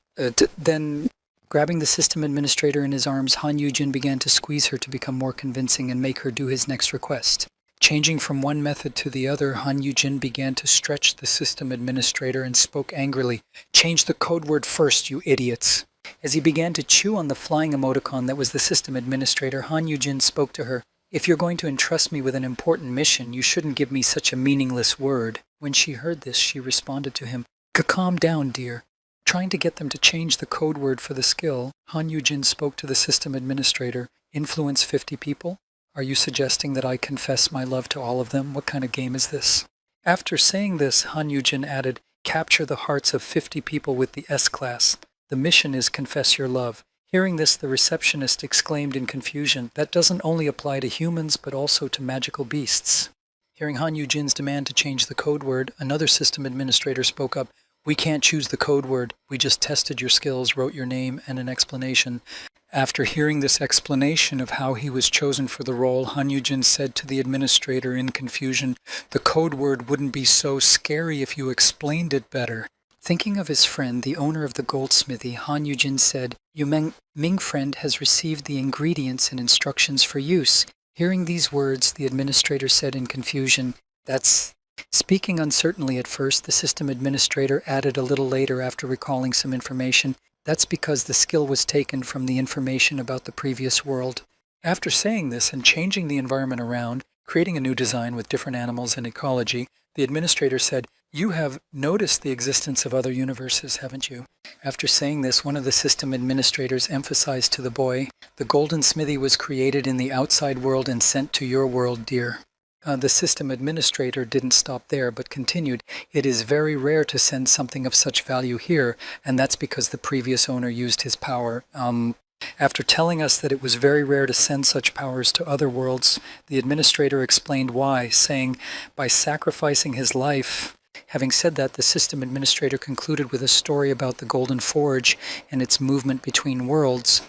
Then, grabbing the system administrator in his arms, Han Yu-jin began to squeeze her to become more convincing and make her do his next request. Changing from one method to the other, Han Yu-jin began to stretch the system administrator and spoke angrily, "Change the code word first, you idiots." As he began to chew on the flying emoticon that was the system administrator, Han Yu-jin spoke to her, "If you're going to entrust me with an important mission, you shouldn't give me such a meaningless word." When she heard this, she responded to him, "Calm down, dear." Trying to get them to change the code word for the skill, Han Yu-jin spoke to the system administrator, "Influence 50 people? Are you suggesting that I confess my love to all of them? What kind of game is this?" After saying this, Han Yu-jin added, "Capture the hearts of 50 people with the S-class. The mission is confess your love." Hearing this, the receptionist exclaimed in confusion, "That doesn't only apply to humans, but also to magical beasts." Hearing Han Yu-jin's demand to change the code word, another system administrator spoke up, "We can't choose the code word. We just tested your skills, wrote your name, and an explanation." After hearing this explanation of how he was chosen for the role, Han Yu-jin said to the administrator in confusion, "The code word wouldn't be so scary if you explained it better." Thinking of his friend, the owner of the goldsmithy, Han Yu-jin said, "Your Ming friend has received the ingredients and instructions for use." Hearing these words, the administrator said in confusion, "That's..." Speaking uncertainly at first, the system administrator added a little later after recalling some information, "That's because the skill was taken from the information about the previous world." After saying this and changing the environment around, creating a new design with different animals and ecology, the administrator said, "You have noticed the existence of other universes, haven't you?" After saying this, one of the system administrators emphasized to the boy, "The golden smithy was created in the outside world and sent to your world, dear." The system administrator didn't stop there, but continued, "It is very rare to send something of such value here, and that's because the previous owner used his power." After telling us that it was very rare to send such powers to other worlds, the administrator explained why, saying, "By sacrificing his life." Having said that, the system administrator concluded with a story about the Golden Forge and its movement between worlds,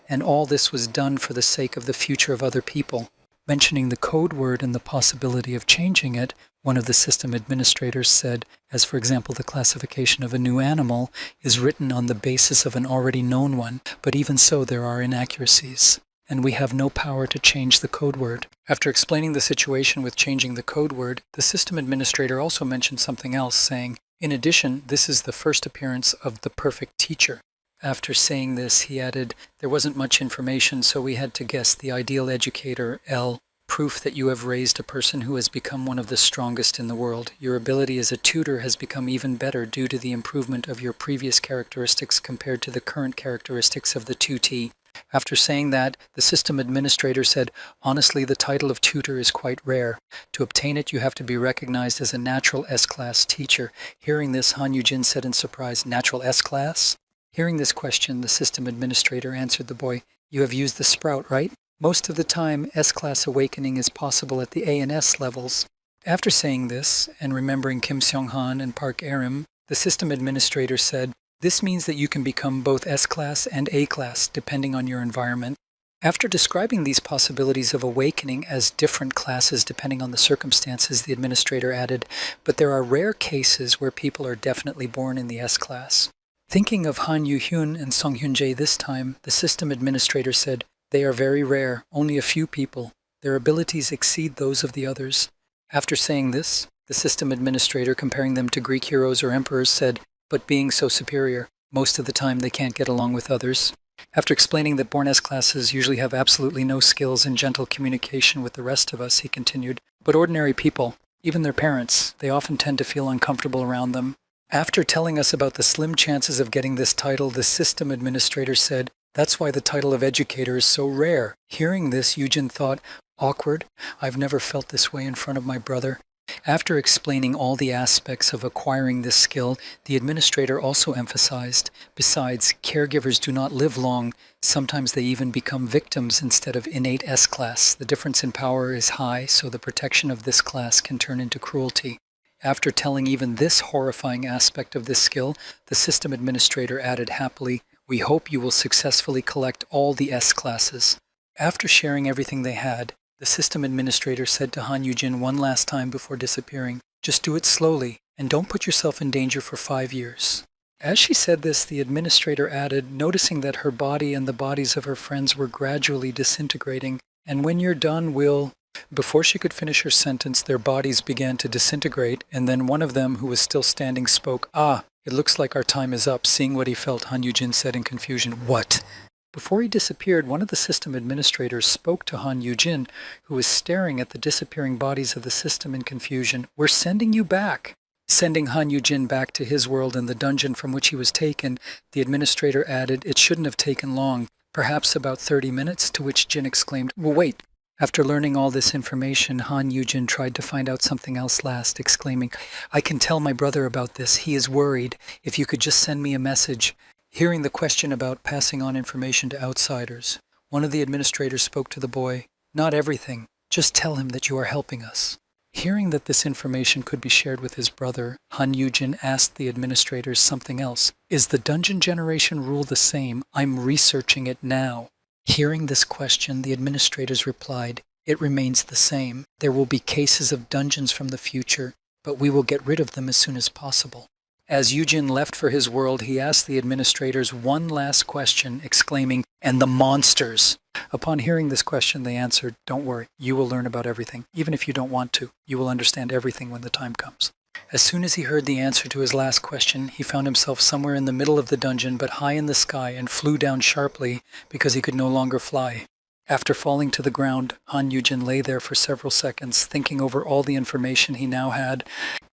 and all this was done for the sake of the future of other people. Mentioning the code word and the possibility of changing it, one of the system administrators said, as for example the classification of a new animal is written on the basis of an already known one, but even so there are inaccuracies, and we have no power to change the code word. After explaining the situation with changing the code word, the system administrator also mentioned something else, saying, "In addition, this is the first appearance of the perfect teacher." After saying this, he added, "There wasn't much information, so we had to guess the ideal educator, L. Proof that you have raised a person who has become one of the strongest in the world. Your ability as a tutor has become even better due to the improvement of your previous characteristics compared to the current characteristics of the 2T. After saying that, the system administrator said, "Honestly, the title of tutor is quite rare. To obtain it, you have to be recognized as a natural S-class teacher." Hearing this, Han Yu-jin said in surprise, "Natural S-class?" Hearing this question, the system administrator answered the boy, "You have used the sprout, right? Most of the time, S-class awakening is possible at the A and S levels." After saying this, and remembering Kim Seong-han and Park Arim, the system administrator said, "This means that you can become both S-class and A-class, depending on your environment." After describing these possibilities of awakening as different classes depending on the circumstances, the administrator added, "But there are rare cases where people are definitely born in the S-class." Thinking of Han Yu-hyun and Song Hyun-jae this time, the system administrator said, "They are very rare, only a few people. Their abilities exceed those of the others." After saying this, the system administrator, comparing them to Greek heroes or emperors, said, "But being so superior." Most of the time they can't get along with others. After explaining that born S-classes usually have absolutely no skills in gentle communication with the rest of us, he continued, but ordinary people, even their parents, they often tend to feel uncomfortable around them. After telling us about the slim chances of getting this title, the system administrator said, "That's why the title of educator is so rare." Hearing this, Eugen thought, "Awkward. I've never felt this way in front of my brother." After explaining all the aspects of acquiring this skill, the administrator also emphasized, besides, caregivers do not live long. Sometimes they even become victims instead of innate S-class. The difference in power is high, so the protection of this class can turn into cruelty. After telling even this horrifying aspect of this skill, the system administrator added happily, "We hope you will successfully collect all the S-classes." After sharing everything they had, the system administrator said to Han Yujin one last time before disappearing, "Just do it slowly, and don't put yourself in danger for 5 years." As she said this, the administrator added, noticing that her body and the bodies of her friends were gradually disintegrating, "And when you're done, we'll..." Before she could finish her sentence, their bodies began to disintegrate, and then one of them, who was still standing, spoke, "Ah, it looks like our time is up." Seeing what he felt, Han Yujin said in confusion, "What?" Before he disappeared, one of the system administrators spoke to Han Yujin, who was staring at the disappearing bodies of the system in confusion. "We're sending you back." Sending Han Yujin back to his world and the dungeon from which he was taken, the administrator added, "It shouldn't have taken long, perhaps about 30 minutes, to which Jin exclaimed, "Well, wait." After learning all this information, Han Yujin tried to find out something else last, exclaiming, "I can tell my brother about this. He is worried. If you could just send me a message." Hearing the question about passing on information to outsiders, one of the administrators spoke to the boy, "Not everything. Just tell him that you are helping us." Hearing that this information could be shared with his brother, Han Yujin asked the administrators something else. "Is the dungeon generation rule the same? I'm researching it now." Hearing this question, the administrators replied, "It remains the same. There will be cases of dungeons from the future, but we will get rid of them as soon as possible." As Eugen left for his world, he asked the administrators one last question, exclaiming, "And the monsters?" Upon hearing this question, they answered, "Don't worry, you will learn about everything. Even if you don't want to, you will understand everything when the time comes." As soon as he heard the answer to his last question, he found himself somewhere in the middle of the dungeon, but high in the sky, and flew down sharply because he could no longer fly. After falling to the ground, Han Yujin lay there for several seconds, thinking over all the information he now had.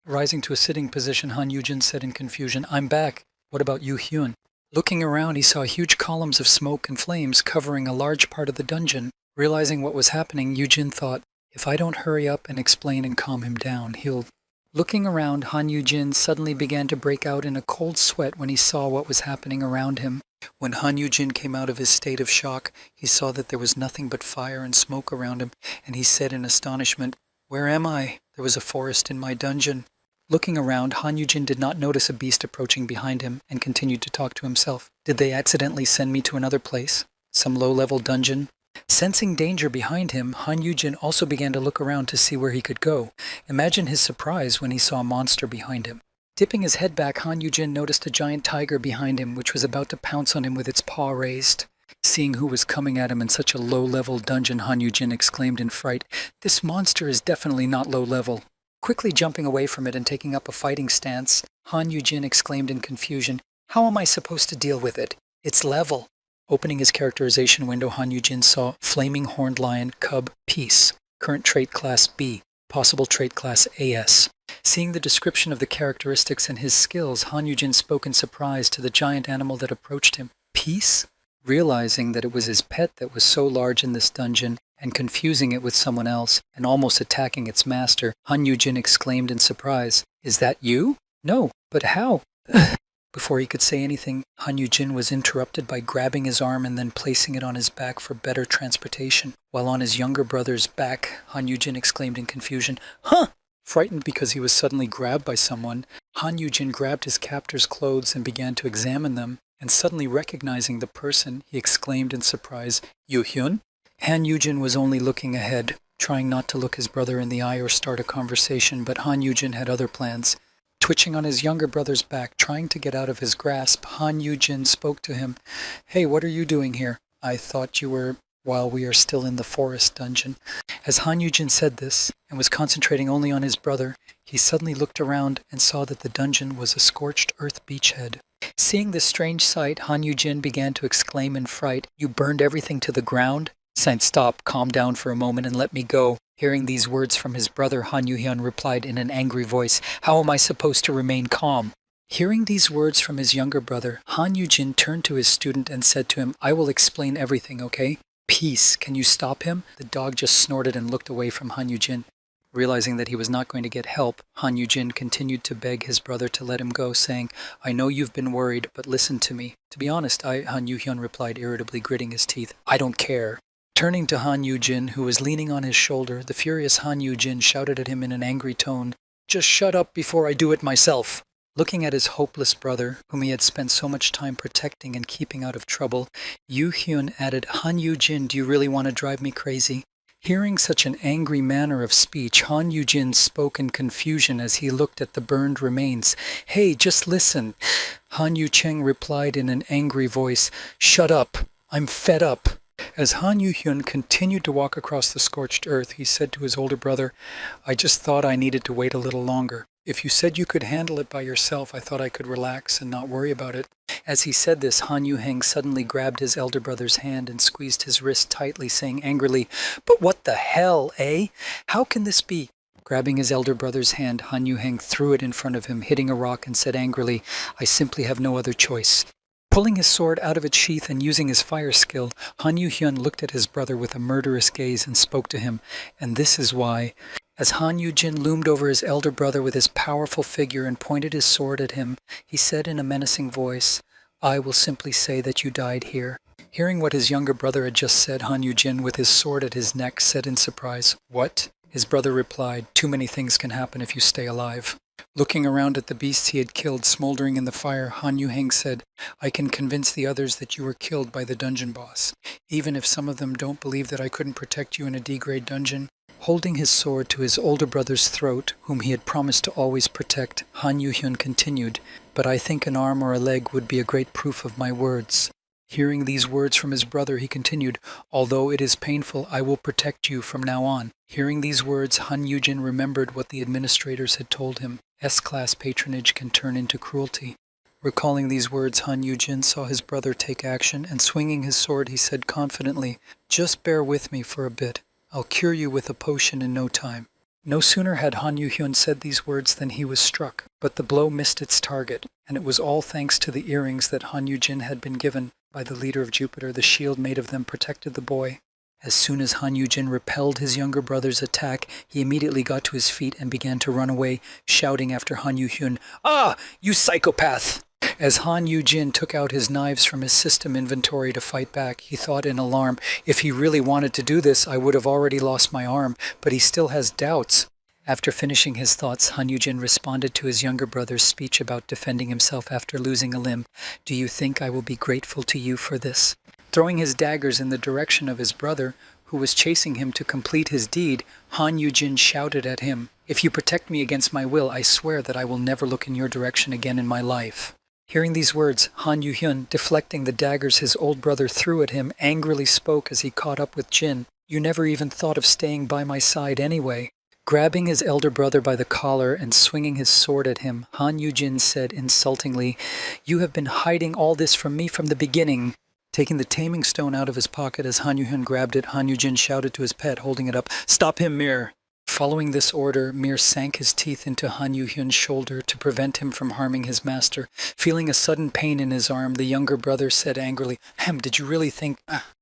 Rising to a sitting position, Han Yujin said in confusion, "I'm back. What about Yu Hyun?" Looking around, he saw huge columns of smoke and flames covering a large part of the dungeon. Realizing what was happening, Yujin thought, "If I don't hurry up and explain and calm him down, he'll..." Looking around, Han Yujin suddenly began to break out in a cold sweat when he saw what was happening around him. When Han Yujin came out of his state of shock, he saw that there was nothing but fire and smoke around him, and he said in astonishment, "Where am I? There was a forest in my dungeon." Looking around, Han Yujin did not notice a beast approaching behind him and continued to talk to himself. "Did they accidentally send me to another place? Some low-level dungeon?" Sensing danger behind him, Han Yujin also began to look around to see where he could go. Imagine his surprise when he saw a monster behind him. Dipping his head back, Han Yujin noticed a giant tiger behind him, which was about to pounce on him with its paw raised. Seeing who was coming at him in such a low-level dungeon, Han Yujin exclaimed in fright, "This monster is definitely not low-level." Quickly jumping away from it and taking up a fighting stance, Han Yujin exclaimed in confusion, "How am I supposed to deal with it? It's level." Opening his characterization window, Han Yujin saw Flaming Horned Lion, Cub, Peace, current trait class B, possible trait class AS. Seeing the description of the characteristics and his skills, Han Yujin spoke in surprise to the giant animal that approached him. "Peace?" Realizing that it was his pet that was so large in this dungeon, and confusing it with someone else, and almost attacking its master, Han Yujin exclaimed in surprise, "Is that you?" "No, but how?" Before he could say anything, Han Yujin was interrupted by grabbing his arm and then placing it on his back for better transportation. While on his younger brother's back, Han Yujin exclaimed in confusion, "Huh!" Frightened because he was suddenly grabbed by someone, Han Yujin grabbed his captor's clothes and began to examine them, and suddenly recognizing the person, he exclaimed in surprise, "Yu Hyun?" Han Yujin was only looking ahead, trying not to look his brother in the eye or start a conversation, but Han Yujin had other plans. Twitching on his younger brother's back, trying to get out of his grasp, Han Yujin spoke to him. "Hey, what are you doing here? I thought you were while we are still in the forest dungeon." As Han Yujin said this, and was concentrating only on his brother, he suddenly looked around and saw that the dungeon was a scorched earth beachhead. Seeing this strange sight, Han Yu-jin began to exclaim in fright, "You burned everything to the ground?" Saint, "Stop, calm down for a moment and let me go." Hearing these words from his brother, Han Yu-hyun replied in an angry voice, "How am I supposed to remain calm?" Hearing these words from his younger brother, Han Yu-jin turned to his student and said to him, "I will explain everything, okay? Peace, can you stop him?" The dog just snorted and looked away from Han Yu-jin. Realizing that he was not going to get help, Han Yu-jin continued to beg his brother to let him go, saying, "I know you've been worried, but listen to me." "To be honest, Han Yu-hyun replied irritably, gritting his teeth, "I don't care." Turning to Han Yu-jin, who was leaning on his shoulder, the furious Han Yu-jin shouted at him in an angry tone, "Just shut up before I do it myself." Looking at his hopeless brother, whom he had spent so much time protecting and keeping out of trouble, Yu-hyun added, "Han Yu-jin, do you really want to drive me crazy?" Hearing such an angry manner of speech, Han Yu-jin spoke in confusion as he looked at the burned remains. "Hey, just listen." Han Yu-cheng replied in an angry voice, "Shut up, I'm fed up." As Han Yu-hyun continued to walk across the scorched earth, he said to his older brother, "I just thought I needed to wait a little longer. If you said you could handle it by yourself, I thought I could relax and not worry about it." As he said this, Han Yu-heng suddenly grabbed his elder brother's hand and squeezed his wrist tightly, saying angrily, "But what the hell, eh? How can this be?" Grabbing his elder brother's hand, Han Yu-heng threw it in front of him, hitting a rock, and said angrily, "I simply have no other choice." Pulling his sword out of its sheath and using his fire skill, Han Yu-hyun looked at his brother with a murderous gaze and spoke to him, "And this is why." As Han Yu-jin loomed over his elder brother with his powerful figure and pointed his sword at him, he said in a menacing voice, "I will simply say that you died here." Hearing what his younger brother had just said, Han Yu-jin, with his sword at his neck, said in surprise, "What?" His brother replied, "Too many things can happen if you stay alive." Looking around at the beasts he had killed smoldering in the fire, Han Yu-heng said, "I can convince the others that you were killed by the dungeon boss, even if some of them don't believe that I couldn't protect you in a D-grade dungeon." Holding his sword to his older brother's throat, whom he had promised to always protect, Han Yu-hyun continued, "But I think an arm or a leg would be a great proof of my words." Hearing these words from his brother, he continued, "Although it is painful, I will protect you from now on." Hearing these words, Han Yu-jin remembered what the administrators had told him. S-class patronage can turn into cruelty. Recalling these words, Han Yu-jin saw his brother take action, and swinging his sword, he said confidently, "Just bear with me for a bit. I'll cure you with a potion in no time." No sooner had Han Yu-hyun said these words than he was struck, but the blow missed its target, and it was all thanks to the earrings that Han Yu-jin had been given by the leader of Jupiter. The shield made of them protected the boy. As soon as Han Yu-jin repelled his younger brother's attack, he immediately got to his feet and began to run away, shouting after Han Yu-hyun, "Ah, you psychopath!" As Han Yu-jin took out his knives from his system inventory to fight back, he thought in alarm, "If he really wanted to do this, I would have already lost my arm, but he still has doubts." After finishing his thoughts, Han Yu-jin responded to his younger brother's speech about defending himself after losing a limb. "Do you think I will be grateful to you for this?" Throwing his daggers in the direction of his brother, who was chasing him to complete his deed, Han Yu-jin shouted at him, "If you protect me against my will, I swear that I will never look in your direction again in my life." Hearing these words, Han Yu-hyun, deflecting the daggers his old brother threw at him, angrily spoke as he caught up with Jin, "You never even thought of staying by my side anyway." Grabbing his elder brother by the collar and swinging his sword at him, Han Yu-jin said insultingly, "You have been hiding all this from me from the beginning." Taking the taming stone out of his pocket as Han Yu-hyun grabbed it, Han Yu-jin shouted to his pet, holding it up, "Stop him, Mir!" Following this order, Mir sank his teeth into Han Yu-hyun's shoulder to prevent him from harming his master. Feeling a sudden pain in his arm, the younger brother said angrily, did you really think—"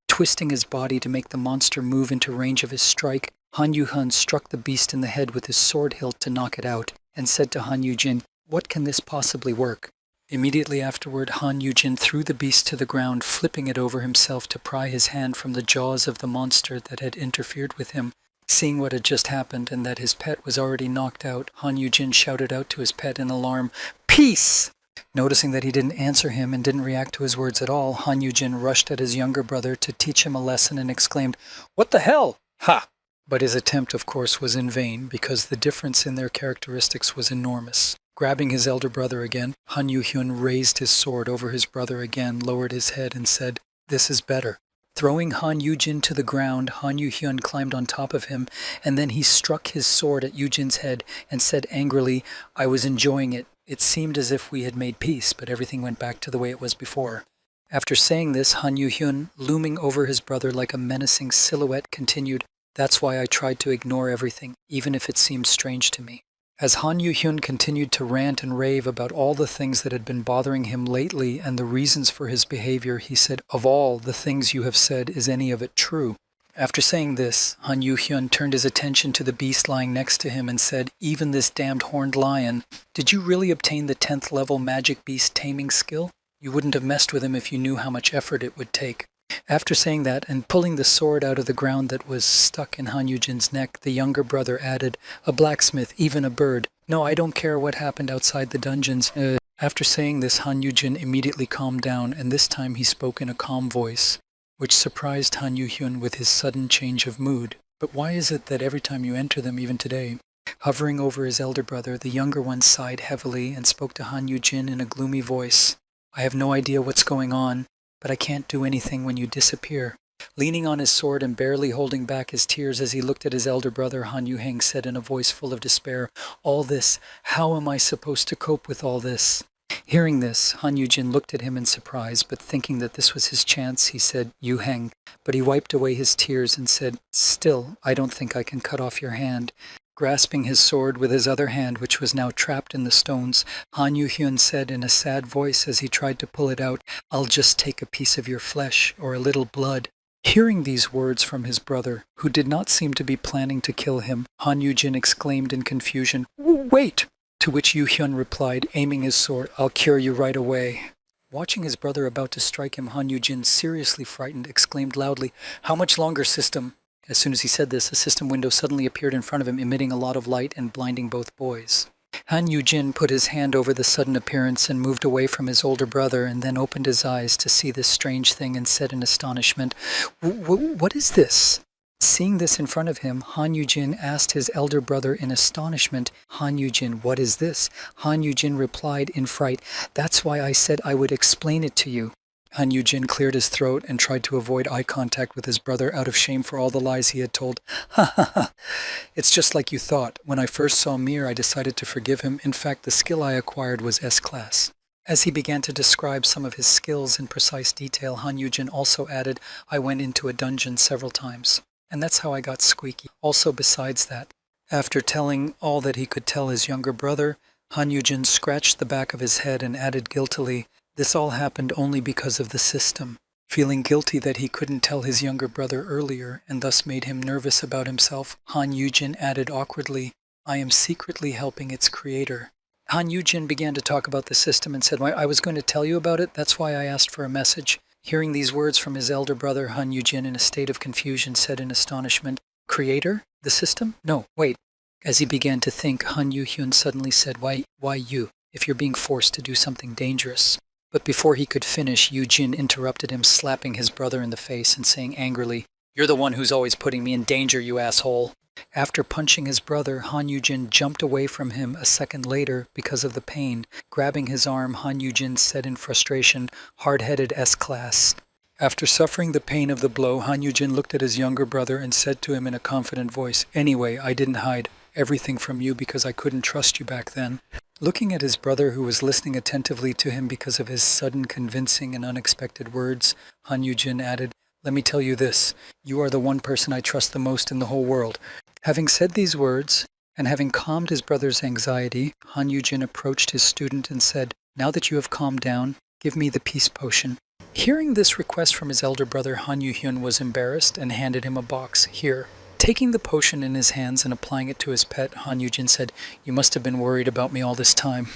Twisting his body to make the monster move into range of his strike, Han Yu-hyun struck the beast in the head with his sword hilt to knock it out, and said to Han Yu-jin, "What can this possibly work?" Immediately afterward, Han Yu-jin threw the beast to the ground, flipping it over himself to pry his hand from the jaws of the monster that had interfered with him. Seeing what had just happened and that his pet was already knocked out, Han Yu-jin shouted out to his pet in alarm, "Peace!" Noticing that he didn't answer him and didn't react to his words at all, Han Yu-jin rushed at his younger brother to teach him a lesson and exclaimed, "What the hell? Ha!" But his attempt, of course, was in vain, because the difference in their characteristics was enormous. Grabbing his elder brother again, Han Yu-hyun raised his sword over his brother again, lowered his head, and said, "This is better." Throwing Han Yu-jin to the ground, Han Yu-hyun climbed on top of him, and then he struck his sword at Yu-jin's head and said angrily, "I was enjoying it. It seemed as if we had made peace, but everything went back to the way it was before. After saying this, Han Yu-hyun, looming over his brother like a menacing silhouette, continued, "That's why I tried to ignore everything, even if it seemed strange to me." As Han Yu-hyun continued to rant and rave about all the things that had been bothering him lately and the reasons for his behavior, he said, "Of all the things you have said, is any of it true?" After saying this, Han Yu-hyun turned his attention to the beast lying next to him and said, "Even this damned horned lion, did you really obtain the 10th level magic beast taming skill? You wouldn't have messed with him if you knew how much effort it would take." After saying that and pulling the sword out of the ground that was stuck in Han Yu-jin's neck, the younger brother added, "A blacksmith, even a bird. No, I don't care what happened outside the dungeons." After saying this, Han Yu-jin immediately calmed down, and this time he spoke in a calm voice, which surprised Han Yu-hyun with his sudden change of mood. "But why is it that every time you enter them, even today?" Hovering over his elder brother, the younger one sighed heavily and spoke to Han Yu-jin in a gloomy voice. "I have no idea what's going on, but I can't do anything when you disappear." Leaning on his sword and barely holding back his tears as he looked at his elder brother, Han Yu-hang said in a voice full of despair, "All this, how am I supposed to cope with all this?" Hearing this, Han Yu-jin looked at him in surprise, but thinking that this was his chance, he said, "Yu-hang." But he wiped away his tears and said, "Still, I don't think I can cut off your hand." Grasping his sword with his other hand, which was now trapped in the stones, Han Yu-hyun said in a sad voice as he tried to pull it out, "I'll just take a piece of your flesh or a little blood." Hearing these words from his brother, who did not seem to be planning to kill him, Han Yu-jin exclaimed in confusion, "Wait!" To which Yu-hyun replied, aiming his sword, "I'll cure you right away." Watching his brother about to strike him, Han Yu-jin, seriously frightened, exclaimed loudly, "How much longer, system?" As soon as he said this, a system window suddenly appeared in front of him, emitting a lot of light and blinding both boys. Han Yu-jin put his hand over the sudden appearance and moved away from his older brother, and then opened his eyes to see this strange thing and said in astonishment, "What is this?" Seeing this in front of him, Han Yu-jin asked his elder brother in astonishment, "Han Yu-jin, what is this?" Han Yu-jin replied in fright, "That's why I said I would explain it to you." Han Yu-jin cleared his throat and tried to avoid eye contact with his brother out of shame for all the lies he had told. "Ha ha ha! It's just like you thought. When I first saw Mir, I decided to forgive him. In fact, the skill I acquired was S-class." As he began to describe some of his skills in precise detail, Han Yu-jin also added, "I went into a dungeon several times. And that's how I got squeaky. Also besides that." After telling all that he could tell his younger brother, Han Yu-jin scratched the back of his head and added guiltily, "This all happened only because of the system." Feeling guilty that he couldn't tell his younger brother earlier, and thus made him nervous about himself, Han Yu-jin added awkwardly, "I am secretly helping its creator." Han Yu-jin began to talk about the system and said, "I was going to tell you about it, that's why I asked for a message." Hearing these words from his elder brother, Han Yu-jin, in a state of confusion, said in astonishment, "Creator? The system? No, wait." As he began to think, Han Yu-hyun suddenly said, Why you, if you're being forced to do something dangerous?" But before he could finish, Yu-jin interrupted him, slapping his brother in the face and saying angrily, "You're the one who's always putting me in danger, you asshole." After punching his brother, Han Yu-jin jumped away from him a second later because of the pain. Grabbing his arm, Han Yu-jin said in frustration, "Hard-headed S-class." After suffering the pain of the blow, Han Yu-jin looked at his younger brother and said to him in a confident voice, "Anyway, I didn't hide everything from you because I couldn't trust you back then." Looking at his brother, who was listening attentively to him because of his sudden, convincing, and unexpected words, Han Yu-jin added, "Let me tell you this, you are the one person I trust the most in the whole world." Having said these words, and having calmed his brother's anxiety, Han Yu-jin approached his student and said, "Now that you have calmed down, give me the peace potion." Hearing this request from his elder brother, Han Yu-hyun was embarrassed and handed him a box. "Here." Taking the potion in his hands and applying it to his pet, Han Yu-jin said, "You must have been worried about me all this time."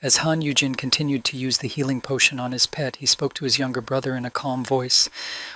As Han Yu-jin continued to use the healing potion on his pet, he spoke to his younger brother in a calm voice.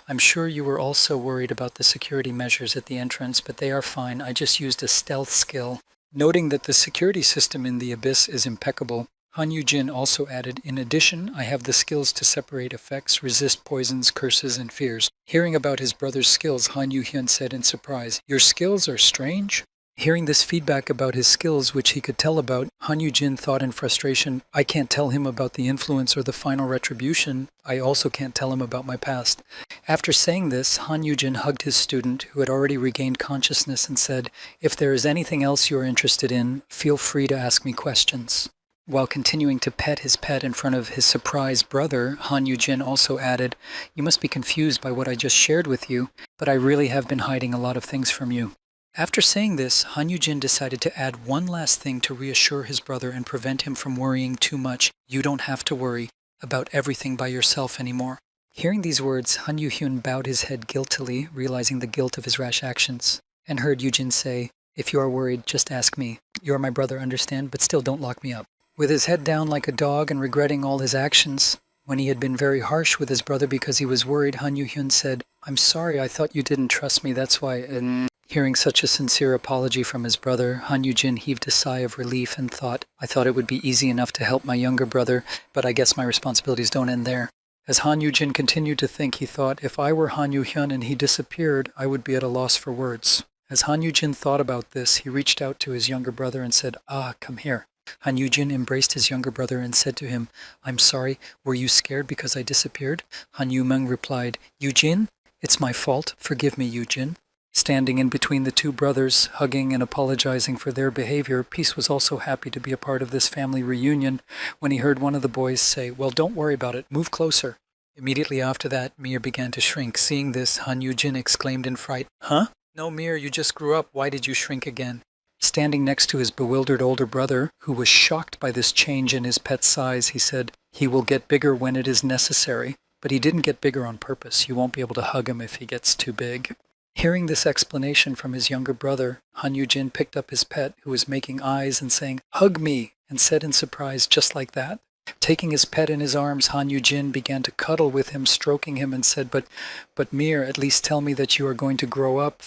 "I'm sure you were also worried about the security measures at the entrance, but they are fine. I just used a stealth skill." Noting that the security system in the abyss is impeccable, Han Yu-jin also added, "In addition, I have the skills to separate effects, resist poisons, curses, and fears." Hearing about his brother's skills, Han Yu-hyun said in surprise, "Your skills are strange?" Hearing this feedback about his skills, which he could tell about, Han Yu-jin thought in frustration, "I can't tell him about the influence or the final retribution. I also can't tell him about my past." After saying this, Han Yu-jin hugged his student, who had already regained consciousness, and said, "If there is anything else you are interested in, feel free to ask me questions." While continuing to pet his pet in front of his surprised brother, Han Yu-jin also added, "You must be confused by what I just shared with you, but I really have been hiding a lot of things from you." After saying this, Han Yu-jin decided to add one last thing to reassure his brother and prevent him from worrying too much. "You don't have to worry about everything by yourself anymore." Hearing these words, Han Yu-hyun bowed his head guiltily, realizing the guilt of his rash actions, and heard Yu-jin say, "If you are worried, just ask me. You are my brother, understand? But still don't lock me up." With his head down like a dog and regretting all his actions, when he had been very harsh with his brother because he was worried, Han Yu-hyun said, "I'm sorry, I thought you didn't trust me, that's why." And hearing such a sincere apology from his brother, Han Yu-jin heaved a sigh of relief and thought, "I thought it would be easy enough to help my younger brother, but I guess my responsibilities don't end there." As Han Yu-jin continued to think, he thought, "If I were Han Yu-hyun and he disappeared, I would be at a loss for words." As Han Yu-jin thought about this, he reached out to his younger brother and said, "Ah, come here." Han Yu-jin embraced his younger brother and said to him, "I'm sorry, were you scared because I disappeared?" Han Yu-meng replied, "Yu-jin, it's my fault, forgive me, Yu-jin." Standing in between the two brothers, hugging and apologizing for their behavior, Peace was also happy to be a part of this family reunion when he heard one of the boys say, "Well, don't worry about it, move closer." Immediately after that, Mir began to shrink. Seeing this, Han Yu-jin exclaimed in fright, "Huh? No, Mir, you just grew up, why did you shrink again?" Standing next to his bewildered older brother, who was shocked by this change in his pet's size, he said, "He will get bigger when it is necessary, but he didn't get bigger on purpose. You won't be able to hug him if he gets too big." Hearing this explanation from his younger brother, Han Yu-jin picked up his pet, who was making eyes and saying, "Hug me," and said in surprise, just like that. Taking his pet in his arms, Han Yu-jin began to cuddle with him, stroking him, and said, But Mir, at least tell me that you are going to grow up.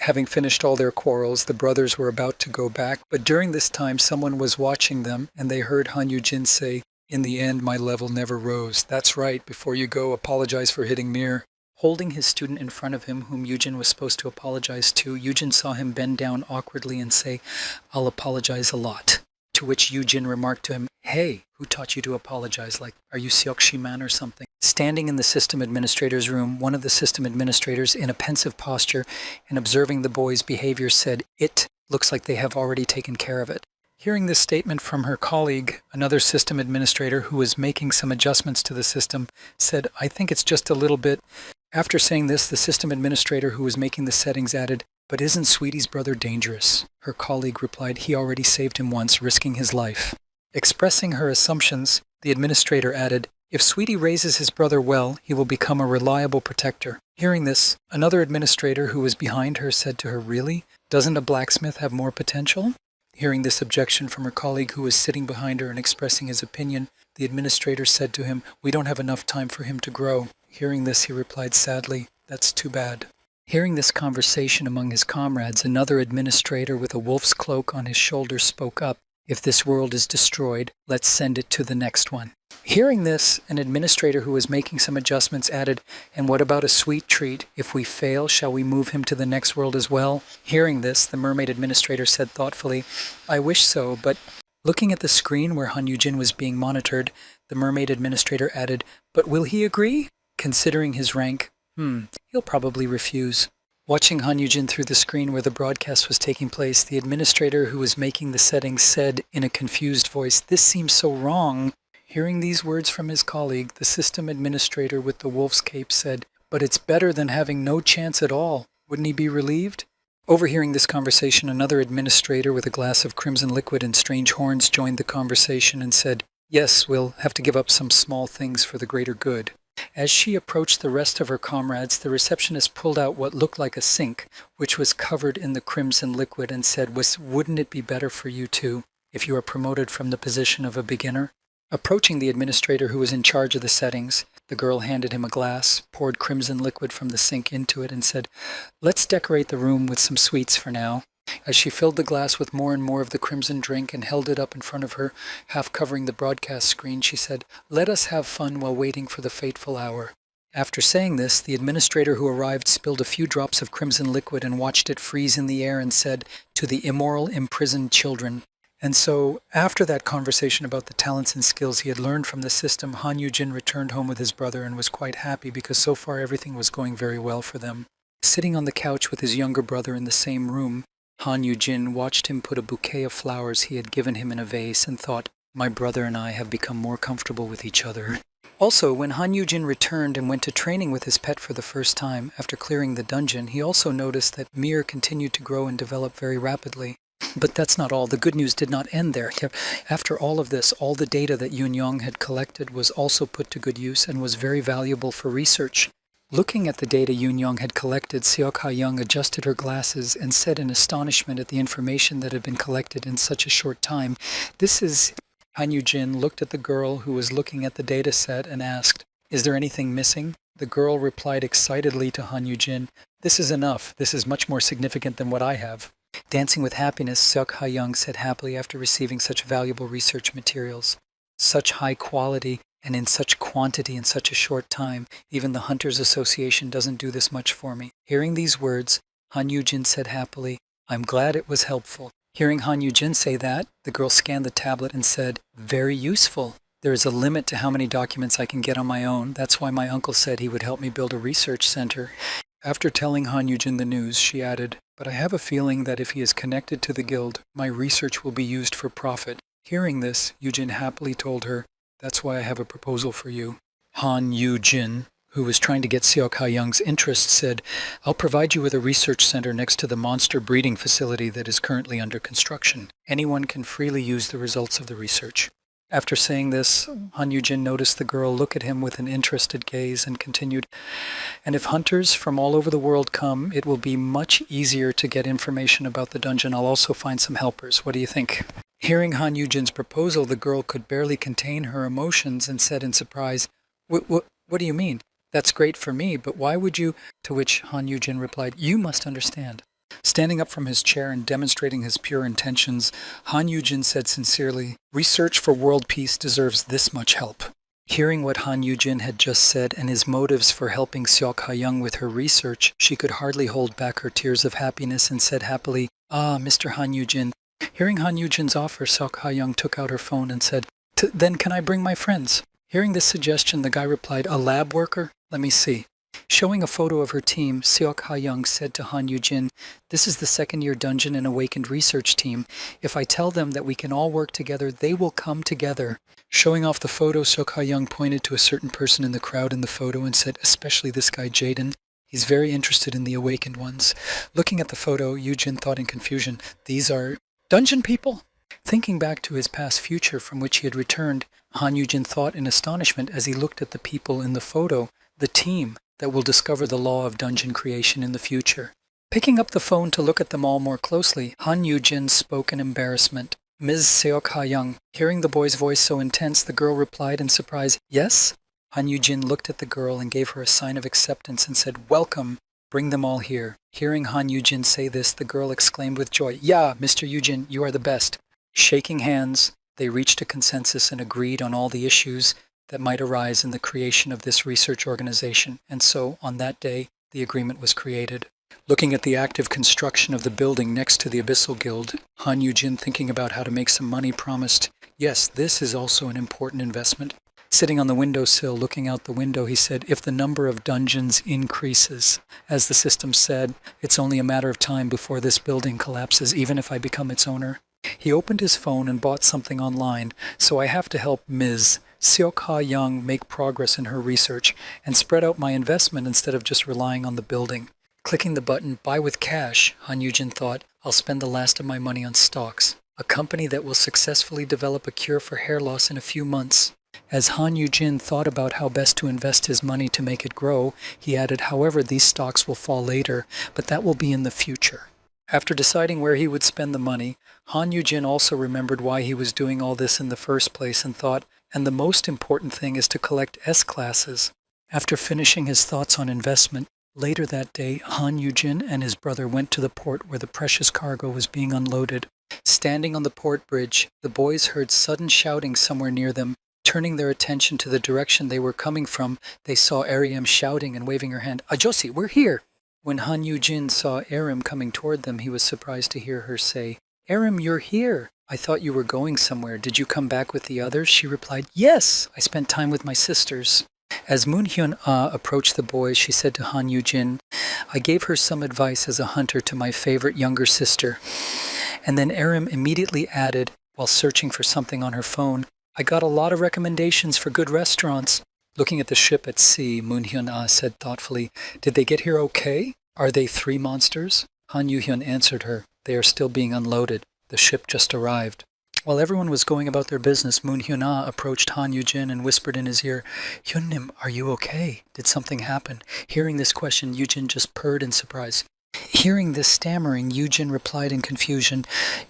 Having finished all their quarrels, the brothers were about to go back, but during this time someone was watching them, and they heard Han Yu-jin say, "In the end, my level never rose. That's right, before you go, apologize for hitting Mir." Holding his student in front of him, whom Yujin was supposed to apologize to, Yujin saw him bend down awkwardly and say, "I'll apologize a lot." To which Yujin remarked to him, "Hey, who taught you to apologize? Like, are you Seokshi man or something?" Standing in the system administrator's room, one of the system administrators, in a pensive posture and observing the boy's behavior, said, "It looks like they have already taken care of it." Hearing this statement from her colleague, another system administrator who was making some adjustments to the system, said, "I think it's just a little bit." After saying this, the system administrator who was making the settings added, "But isn't Sweetie's brother dangerous?" Her colleague replied, "He already saved him once, risking his life." Expressing her assumptions, the administrator added, "If Sweetie raises his brother well, he will become a reliable protector." Hearing this, another administrator who was behind her said to her, "Really? Doesn't a blacksmith have more potential?" Hearing this objection from her colleague who was sitting behind her and expressing his opinion, the administrator said to him, "We don't have enough time for him to grow." Hearing this, he replied sadly, "That's too bad." Hearing this conversation among his comrades, another administrator with a wolf's cloak on his shoulders spoke up, "If this world is destroyed, let's send it to the next one." Hearing this, an administrator who was making some adjustments added, "And what about a sweet treat? If we fail, shall we move him to the next world as well?" Hearing this, the mermaid administrator said thoughtfully, "I wish so, but..." Looking at the screen where Han Yu-jin was being monitored, the mermaid administrator added, "But will he agree? Considering his rank, he'll probably refuse." Watching Han Yu-jin through the screen where the broadcast was taking place, the administrator who was making the settings said in a confused voice, "This seems so wrong." Hearing these words from his colleague, the system administrator with the wolf's cape said, "But it's better than having no chance at all. Wouldn't he be relieved?" Overhearing this conversation, another administrator with a glass of crimson liquid and strange horns joined the conversation and said, "Yes, we'll have to give up some small things for the greater good." As she approached the rest of her comrades, the receptionist pulled out what looked like a sink, which was covered in the crimson liquid, and said, "Wouldn't it be better for you two if you are promoted from the position of a beginner?" Approaching the administrator who was in charge of the settings, the girl handed him a glass, poured crimson liquid from the sink into it, and said, "Let's decorate the room with some sweets for now." As she filled the glass with more and more of the crimson drink and held it up in front of her, half covering the broadcast screen, she said, "Let us have fun while waiting for the fateful hour." After saying this, the administrator who arrived spilled a few drops of crimson liquid and watched it freeze in the air and said, "To the immoral, imprisoned children." And so, after that conversation about the talents and skills he had learned from the system, Han Yu-jin returned home with his brother and was quite happy because so far everything was going very well for them. Sitting on the couch with his younger brother in the same room, Han Yu-jin watched him put a bouquet of flowers he had given him in a vase and thought, my brother and I have become more comfortable with each other. Also, when Han Yu-jin returned and went to training with his pet for the first time, after clearing the dungeon, he also noticed that Mir continued to grow and develop very rapidly. But that's not all. The good news did not end there. After all of this, all the data that Yoon Young had collected was also put to good use and was very valuable for research. Looking at the data Yoon Young had collected, Seok Ha-young adjusted her glasses and said in astonishment at the information that had been collected in such a short time, this is... Han Yu-jin looked at the girl who was looking at the data set and asked, is there anything missing? The girl replied excitedly to Han Yu-jin, this is enough. This is much more significant than what I have. Dancing with happiness, Seok Ha-young said happily after receiving such valuable research materials. Such high quality and in such quantity in such a short time. Even the Hunters Association doesn't do this much for me. Hearing these words, Han Yu-jin said happily, I'm glad it was helpful. Hearing Han Yu-jin say that, the girl scanned the tablet and said, very useful. There is a limit to how many documents I can get on my own. That's why my uncle said he would help me build a research center. After telling Han Yu-jin the news, she added, but I have a feeling that if he is connected to the guild, my research will be used for profit. Hearing this, Yu-jin happily told her, that's why I have a proposal for you. Han Yu-jin, who was trying to get Seok Ha-young's interest, said, I'll provide you with a research center next to the monster breeding facility that is currently under construction. Anyone can freely use the results of the research. After saying this, Han Yu-jin noticed the girl look at him with an interested gaze and continued, and if hunters from all over the world come, it will be much easier to get information about the dungeon. I'll also find some helpers. What do you think? Hearing Han Yu-jin's proposal, the girl could barely contain her emotions and said in surprise, What do you mean? That's great for me, but why would you? To which Han Yu-jin replied, you must understand. Standing up from his chair and demonstrating his pure intentions, Han Yu-jin said sincerely, research for world peace deserves this much help. Hearing what Han Yu-jin had just said and his motives for helping Seok Ha-young with her research, she could hardly hold back her tears of happiness and said happily, Mr. Han Yu-jin. Hearing Han Yu-jin's offer, Seok Ha-young took out her phone and said, then can I bring my friends? Hearing this suggestion, the guy replied, a lab worker? Let me see. Showing a photo of her team, Seok Ha-young said to Han Yu-jin, this is the second-year Dungeon and Awakened research team. If I tell them that we can all work together, they will come together. Showing off the photo, Seok Ha-young pointed to a certain person in the crowd in the photo and said, especially this guy Jaden. He's very interested in the Awakened ones. Looking at the photo, Yu-jin thought in confusion, these are dungeon people? Thinking back to his past future from which he had returned, Han Yu-jin thought in astonishment as he looked at the people in the photo, the team that will discover the law of dungeon creation in the future. Picking up the phone to look at them all more closely, Han Yu-jin spoke in embarrassment. Ms. Seok Ha-young. Hearing the boy's voice so intense, the girl replied in surprise, yes? Han Yu-jin looked at the girl and gave her a sign of acceptance and said, welcome. Bring them all here. Hearing Han Yu-jin say this, the girl exclaimed with joy, yeah, Mr. Yu-jin, you are the best. Shaking hands, they reached a consensus and agreed on all the issues that might arise in the creation of this research organization, and so, on that day, the agreement was created. Looking at the active construction of the building next to the Abyssal Guild, Han Yu-jin, thinking about how to make some money, promised, yes, this is also an important investment. Sitting on the windowsill, looking out the window, he said, if the number of dungeons increases, as the system said, it's only a matter of time before this building collapses, even if I become its owner. He opened his phone and bought something online, so I have to help Ms. Seok Ha-young make progress in her research and spread out my investment instead of just relying on the building. Clicking the button, buy with cash, Han Yu-jin thought, I'll spend the last of my money on stocks, a company that will successfully develop a cure for hair loss in a few months. As Han Yu-jin thought about how best to invest his money to make it grow, he added, however, these stocks will fall later, but that will be in the future. After deciding where he would spend the money, Han Yu-jin also remembered why he was doing all this in the first place and thought, and the most important thing is to collect S-classes. After finishing his thoughts on investment, later that day, Han Yu-jin and his brother went to the port where the precious cargo was being unloaded. Standing on the port bridge, the boys heard sudden shouting somewhere near them. Turning their attention to the direction they were coming from, they saw Arim shouting and waving her hand, Ajosi, we're here! When Han Yu-jin saw Arim coming toward them, he was surprised to hear her say, Arim, you're here! I thought you were going somewhere. Did you come back with the others? She replied, yes, I spent time with my sisters. As Moon Hyun-ah approached the boys, she said to Han Yu-jin, I gave her some advice as a hunter to my favorite younger sister. And then Aram immediately added, while searching for something on her phone, I got a lot of recommendations for good restaurants. Looking at the ship at sea, Moon Hyun-ah said thoughtfully, Did they get here okay? Are they 3 monsters? Han Yu-hyun answered her, They are still being unloaded. The ship just arrived. While everyone was going about their business, Moon Hyun-ah approached Han Yu-jin and whispered in his ear, Hyun-nim, are you okay? Did something happen? Hearing this question, Yu-jin just purred in surprise. Hearing this stammering, Yu-jin replied in confusion,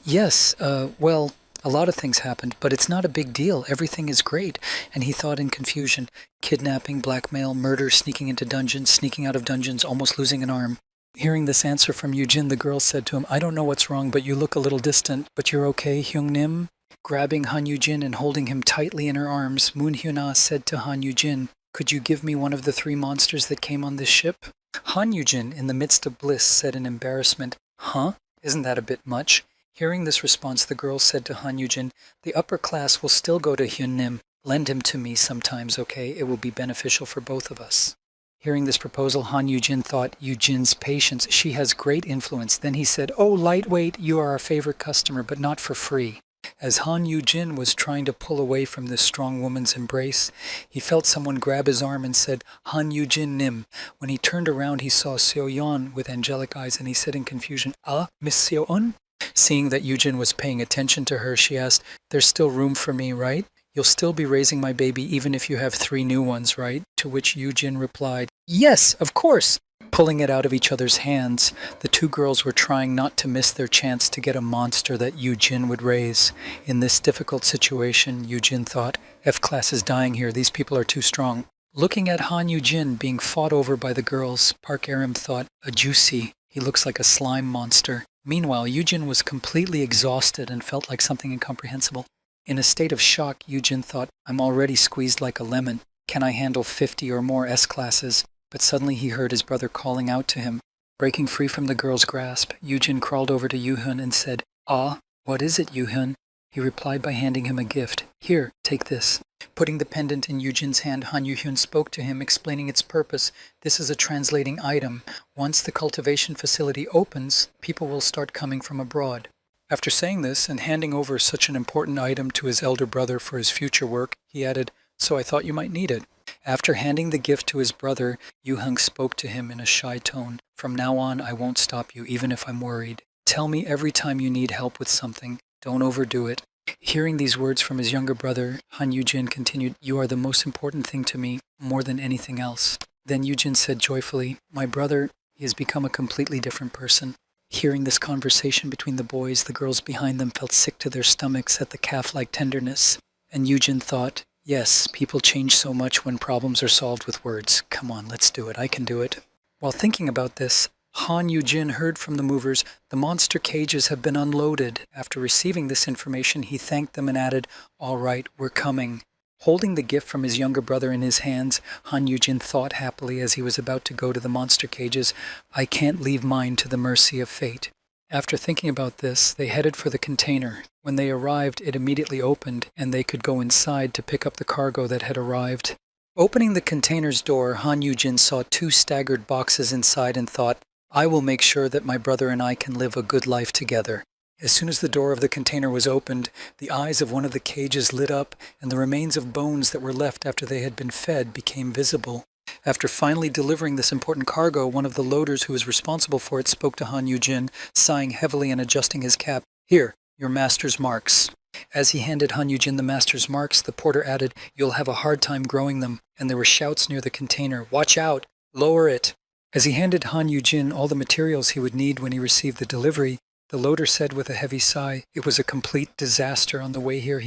Yes, well, a lot of things happened, but it's not a big deal. Everything is great. And he thought in confusion, kidnapping, blackmail, murder, sneaking into dungeons, sneaking out of dungeons, almost losing an arm. Hearing this answer from Yu-jin, the girl said to him, I don't know what's wrong, but you look a little distant. But you're okay, Hyung-nim? Grabbing Han Yu-jin and holding him tightly in her arms, Moon Hyun-ah said to Han Yu-jin, Could you give me one of the 3 monsters that came on this ship? Han Yu-jin, in the midst of bliss, said in embarrassment, Huh? Isn't that a bit much? Hearing this response, the girl said to Han Yu-jin, The upper class will still go to Hyun-nim. Lend him to me sometimes, okay? It will be beneficial for both of us. Hearing this proposal, Han Yu-jin thought, Yu-jin's patience, she has great influence. Then he said, Oh, lightweight, you are our favorite customer, but not for free. As Han Yu-jin was trying to pull away from this strong woman's embrace, he felt someone grab his arm and said, Han Yu-jin-nim. When he turned around, he saw Seo-yeon with angelic eyes, and he said in confusion, Miss Seo-eun? Seeing that Yu-jin was paying attention to her, she asked, There's still room for me, right? You'll still be raising my baby even if you have 3 new ones, right? To which Yu-jin replied, Yes, of course. Pulling it out of each other's hands, the 2 girls were trying not to miss their chance to get a monster that Yu-jin would raise. In this difficult situation, Yu-jin thought, F-class is dying here, these people are too strong. Looking at Han Yu-jin being fought over by the girls, Park Aram thought, A juicy, he looks like a slime monster. Meanwhile, Yu-jin was completely exhausted and felt like something incomprehensible. In a state of shock, Yu-jin thought, I'm already squeezed like a lemon. Can I handle 50 or more S-classes? But suddenly he heard his brother calling out to him. Breaking free from the girl's grasp, Yu-jin crawled over to Yu-hyun and said, What is it, Yu-hyun? He replied by handing him a gift. Here, take this. Putting the pendant in Yu-jin's hand, Han Yu-hyun spoke to him, explaining its purpose. This is a translating item. Once the cultivation facility opens, people will start coming from abroad. After saying this and handing over such an important item to his elder brother for his future work, he added, So I thought you might need it. After handing the gift to his brother, Yu-hyun spoke to him in a shy tone. From now on, I won't stop you, even if I'm worried. Tell me every time you need help with something. Don't overdo it. Hearing these words from his younger brother, Han Yu-jin continued, You are the most important thing to me, more than anything else. Then Yu-jin said joyfully, My brother, he has become a completely different person. Hearing this conversation between the boys, the girls behind them felt sick to their stomachs at the calf-like tenderness. And Yu-jin thought, Yes, people change so much when problems are solved with words. Come on, let's do it. I can do it. While thinking about this, Han Yu-jin heard from the movers, The monster cages have been unloaded. After receiving this information, he thanked them and added, All right, we're coming. Holding the gift from his younger brother in his hands, Han Yu-jin thought happily as he was about to go to the monster cages, I can't leave mine to the mercy of fate. After thinking about this, they headed for the container. When they arrived, it immediately opened, and they could go inside to pick up the cargo that had arrived. Opening the container's door, Han Yu-jin saw 2 staggered boxes inside and thought, I will make sure that my brother and I can live a good life together. As soon as the door of the container was opened, the eyes of one of the cages lit up, and the remains of bones that were left after they had been fed became visible. After finally delivering this important cargo, one of the loaders who was responsible for it spoke to Han Yu-jin, sighing heavily and adjusting his cap. Here, your master's marks. As he handed Han Yu-jin the master's marks, the porter added, You'll have a hard time growing them, and there were shouts near the container. Watch out! Lower it! As he handed Han Yu-jin all the materials he would need when he received the delivery, the loader said with a heavy sigh, It was a complete disaster on the way here.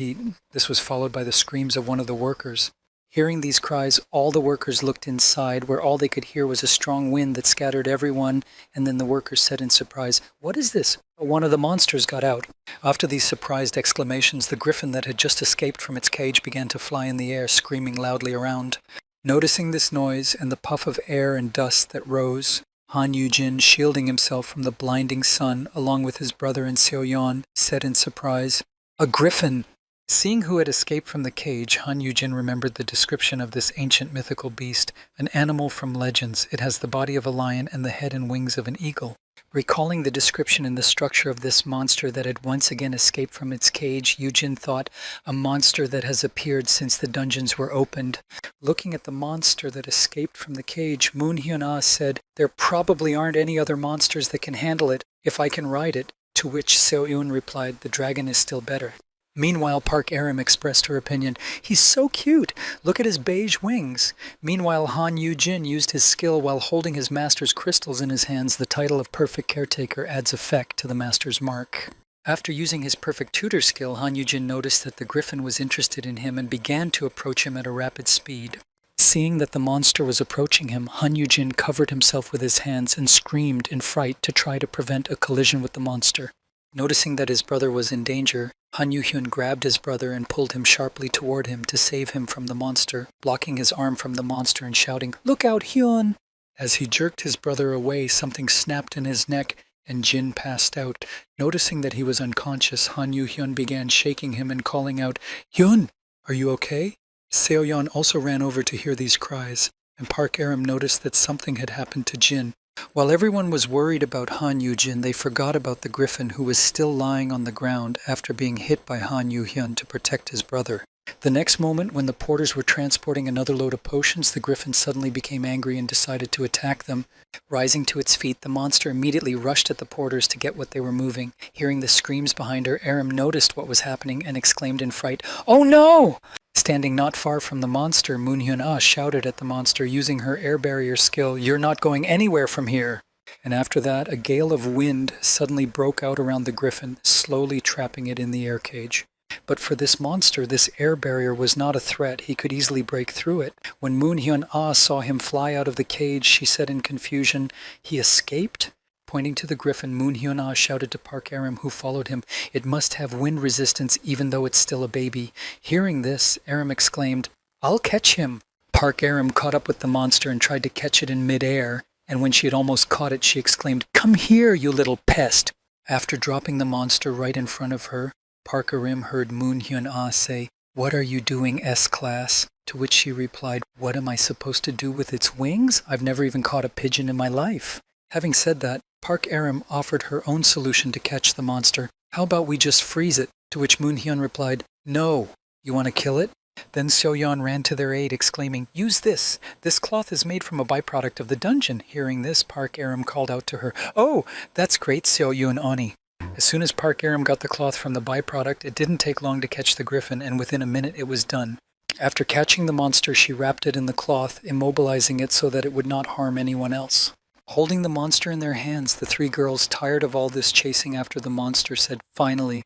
This was followed by the screams of one of the workers. Hearing these cries, all the workers looked inside, where all they could hear was a strong wind that scattered everyone, and then the workers said in surprise, What is this? One of the monsters got out. After these surprised exclamations, the griffin that had just escaped from its cage began to fly in the air, screaming loudly around. Noticing this noise and the puff of air and dust that rose, Han Yu-jin, shielding himself from the blinding sun, along with his brother and Seo-yeon, said in surprise, A griffin! Seeing who had escaped from the cage, Han Yujin remembered the description of this ancient mythical beast, an animal from legends. It has the body of a lion and the head and wings of an eagle. Recalling the description in the structure of this monster that had once again escaped from its cage, Yujin thought, a monster that has appeared since the dungeons were opened. Looking at the monster that escaped from the cage, Moon Hyun-ah said, there probably aren't any other monsters that can handle it if I can ride it, to which Seo-yoon replied, the dragon is still better. Meanwhile, Park Aram expressed her opinion. He's so cute. Look at his beige wings. Meanwhile, Han Yu-jin used his skill while holding his master's crystals in his hands. The title of perfect caretaker adds effect to the master's mark. After using his perfect tutor skill, Han Yu-jin noticed that the griffin was interested in him and began to approach him at a rapid speed. Seeing that the monster was approaching him, Han Yu-jin covered himself with his hands and screamed in fright to try to prevent a collision with the monster. Noticing that his brother was in danger, Han Yu-hyun grabbed his brother and pulled him sharply toward him to save him from the monster, blocking his arm from the monster and shouting, "Look out, Hyun!" As he jerked his brother away, something snapped in his neck and Jin passed out. Noticing that he was unconscious, Han Yu-hyun began shaking him and calling out, "Hyun, are you okay?" Seo-yeon also ran over to hear these cries, and Park Aram noticed that something had happened to Jin. While everyone was worried about Han Yu-jin, they forgot about the griffin who was still lying on the ground after being hit by Han Yu-hyun to protect his brother. The next moment, when the porters were transporting another load of potions, the griffin suddenly became angry and decided to attack them. Rising to its feet, the monster immediately rushed at the porters to get what they were moving. Hearing the screams behind her, Aram noticed what was happening and exclaimed in fright, "Oh no!" Standing not far from the monster, Moon Hyun-ah shouted at the monster using her air barrier skill, "You're not going anywhere from here!" And after that, a gale of wind suddenly broke out around the griffin, slowly trapping it in the air cage. But for this monster, this air barrier was not a threat. He could easily break through it. When Moon Hyun-ah saw him fly out of the cage, she said in confusion, "He escaped?" Pointing to the griffin, Moon Hyun-ah shouted to Park Aram, who followed him, "It must have wind resistance even though it's still a baby." Hearing this, Aram exclaimed, "I'll catch him." Park Aram caught up with the monster and tried to catch it in midair, and when she had almost caught it, she exclaimed, "Come here, you little pest!" After dropping the monster right in front of her, Park Aram heard Moon Hyun-ah say, "What are you doing, S-Class?" To which she replied, "What am I supposed to do with its wings? I've never even caught a pigeon in my life." Having said that, Park Aram offered her own solution to catch the monster. "How about we just freeze it?" To which Moon Hyun replied, "No. You want to kill it?" Then Seo-yeon ran to their aid, exclaiming, "Use this! This cloth is made from a byproduct of the dungeon." Hearing this, Park Aram called out to her, "Oh, that's great, Seo-yeon Oni." As soon as Park Aram got the cloth from the byproduct, it didn't take long to catch the griffin, and within a minute it was done. After catching the monster, she wrapped it in the cloth, immobilizing it so that it would not harm anyone else. Holding the monster in their hands, the three girls, tired of all this chasing after the monster, said, "Finally."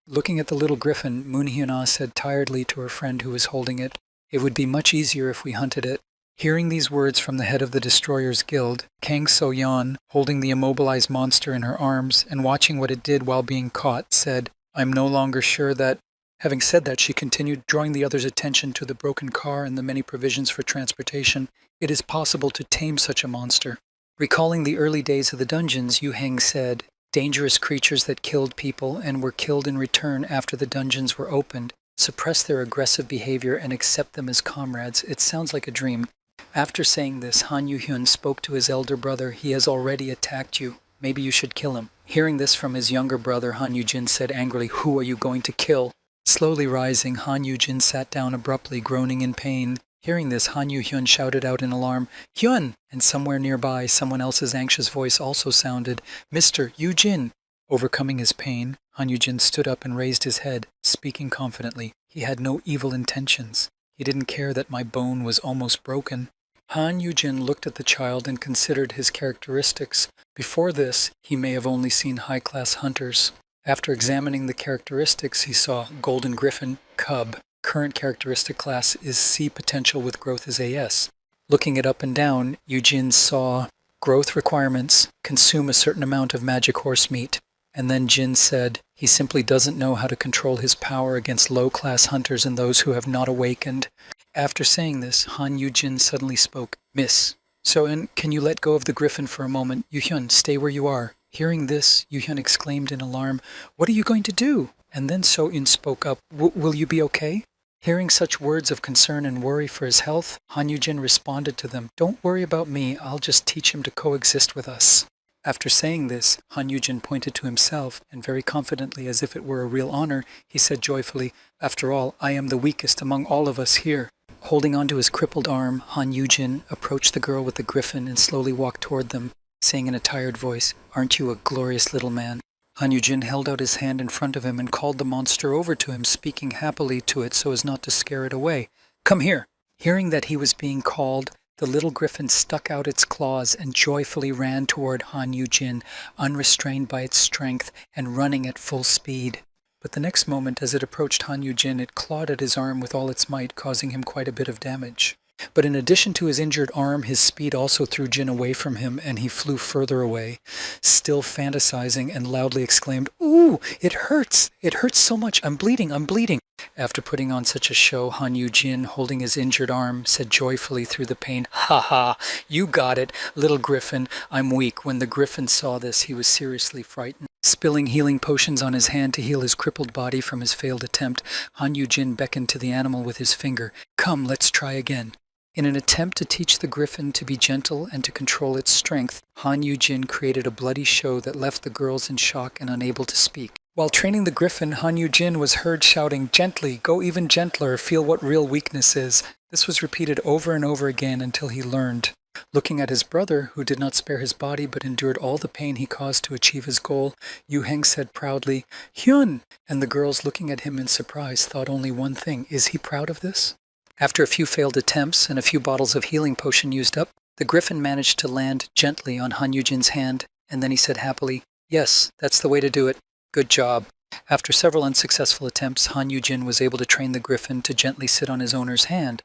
Looking at the little griffin, Moon Hyun-ah said tiredly to her friend who was holding it, "It would be much easier if we hunted it." Hearing these words from the head of the Destroyers Guild, Kang So-yeon, holding the immobilized monster in her arms and watching what it did while being caught, said, "I'm no longer sure that..." Having said that, she continued, drawing the others' attention to the broken car and the many provisions for transportation. "It is possible to tame such a monster." Recalling the early days of the dungeons, Yu Heng said, "Dangerous creatures that killed people and were killed in return after the dungeons were opened. Suppress their aggressive behavior and accept them as comrades. It sounds like a dream." After saying this, Han Yu-hyun spoke to his elder brother. "He has already attacked you. Maybe you should kill him." Hearing this from his younger brother, Han Yu-jin said angrily, "Who are you going to kill?" Slowly rising, Han Yu-jin sat down abruptly, groaning in pain. Hearing this, Han Yu-hyun shouted out in alarm, "Hyun!" And somewhere nearby, someone else's anxious voice also sounded, "Mr. Yu-jin!" Overcoming his pain, Han Yu-jin stood up and raised his head, speaking confidently. "He had no evil intentions. He didn't care that my bone was almost broken." Han Yu-jin looked at the child and considered his characteristics. Before this, he may have only seen high-class hunters. After examining the characteristics, he saw Golden Griffin, Cub. Current characteristic class is C potential with growth as AS. Looking it up and down, Eugene saw growth requirements, consume a certain amount of magic horse meat. And then Jin said, he simply doesn't know how to control his power against low-class hunters and those who have not awakened. After saying this, Han Yu-jin suddenly spoke, "Miss, So-in, can you let go of the griffin for a moment? Yu-hyun, stay where you are." Hearing this, Yu-hyun exclaimed in alarm, "What are you going to do?" And then So-in spoke up, will you be okay? Hearing such words of concern and worry for his health, Han Yujin responded to them, don't worry about me, I'll just teach him to coexist with us. After saying this, Han Yujin pointed to himself, and very confidently, as if it were a real honor, he said joyfully, after all, I am the weakest among all of us here. Holding onto his crippled arm, Han Yujin approached the girl with the griffin and slowly walked toward them, saying in a tired voice, aren't you a glorious little man? Han Yujin held out his hand in front of him and called the monster over to him, speaking happily to it so as not to scare it away. Come here! Hearing that he was being called, the little griffin stuck out its claws and joyfully ran toward Han Yujin, unrestrained by its strength and running at full speed. But the next moment, as it approached Han Yujin, it clawed at his arm with all its might, causing him quite a bit of damage. But in addition to his injured arm, his speed also threw Jin away from him, and he flew further away, still fantasizing, and loudly exclaimed, Ooh, it hurts! It hurts so much! I'm bleeding! I'm bleeding! After putting on such a show, Han Yujin, holding his injured arm, said joyfully through the pain, Ha ha! You got it, little griffin! I'm weak. When the griffin saw this, he was seriously frightened. Spilling healing potions on his hand to heal his crippled body from his failed attempt, Han Yujin beckoned to the animal with his finger. Come, let's try again. In an attempt to teach the griffin to be gentle and to control its strength, Han Yujin created a bloody show that left the girls in shock and unable to speak. While training the griffin, Han Yujin was heard shouting, Gently, go even gentler, feel what real weakness is. This was repeated over and over again until he learned. Looking at his brother, who did not spare his body but endured all the pain he caused to achieve his goal, Yu Heng said proudly, Hyun! And the girls, looking at him in surprise, thought only one thing, is he proud of this? After a few failed attempts and a few bottles of healing potion used up, the griffin managed to land gently on Han Yujin's hand, and then he said happily, Yes, that's the way to do it. Good job. After several unsuccessful attempts, Han Yujin was able to train the griffin to gently sit on his owner's hand.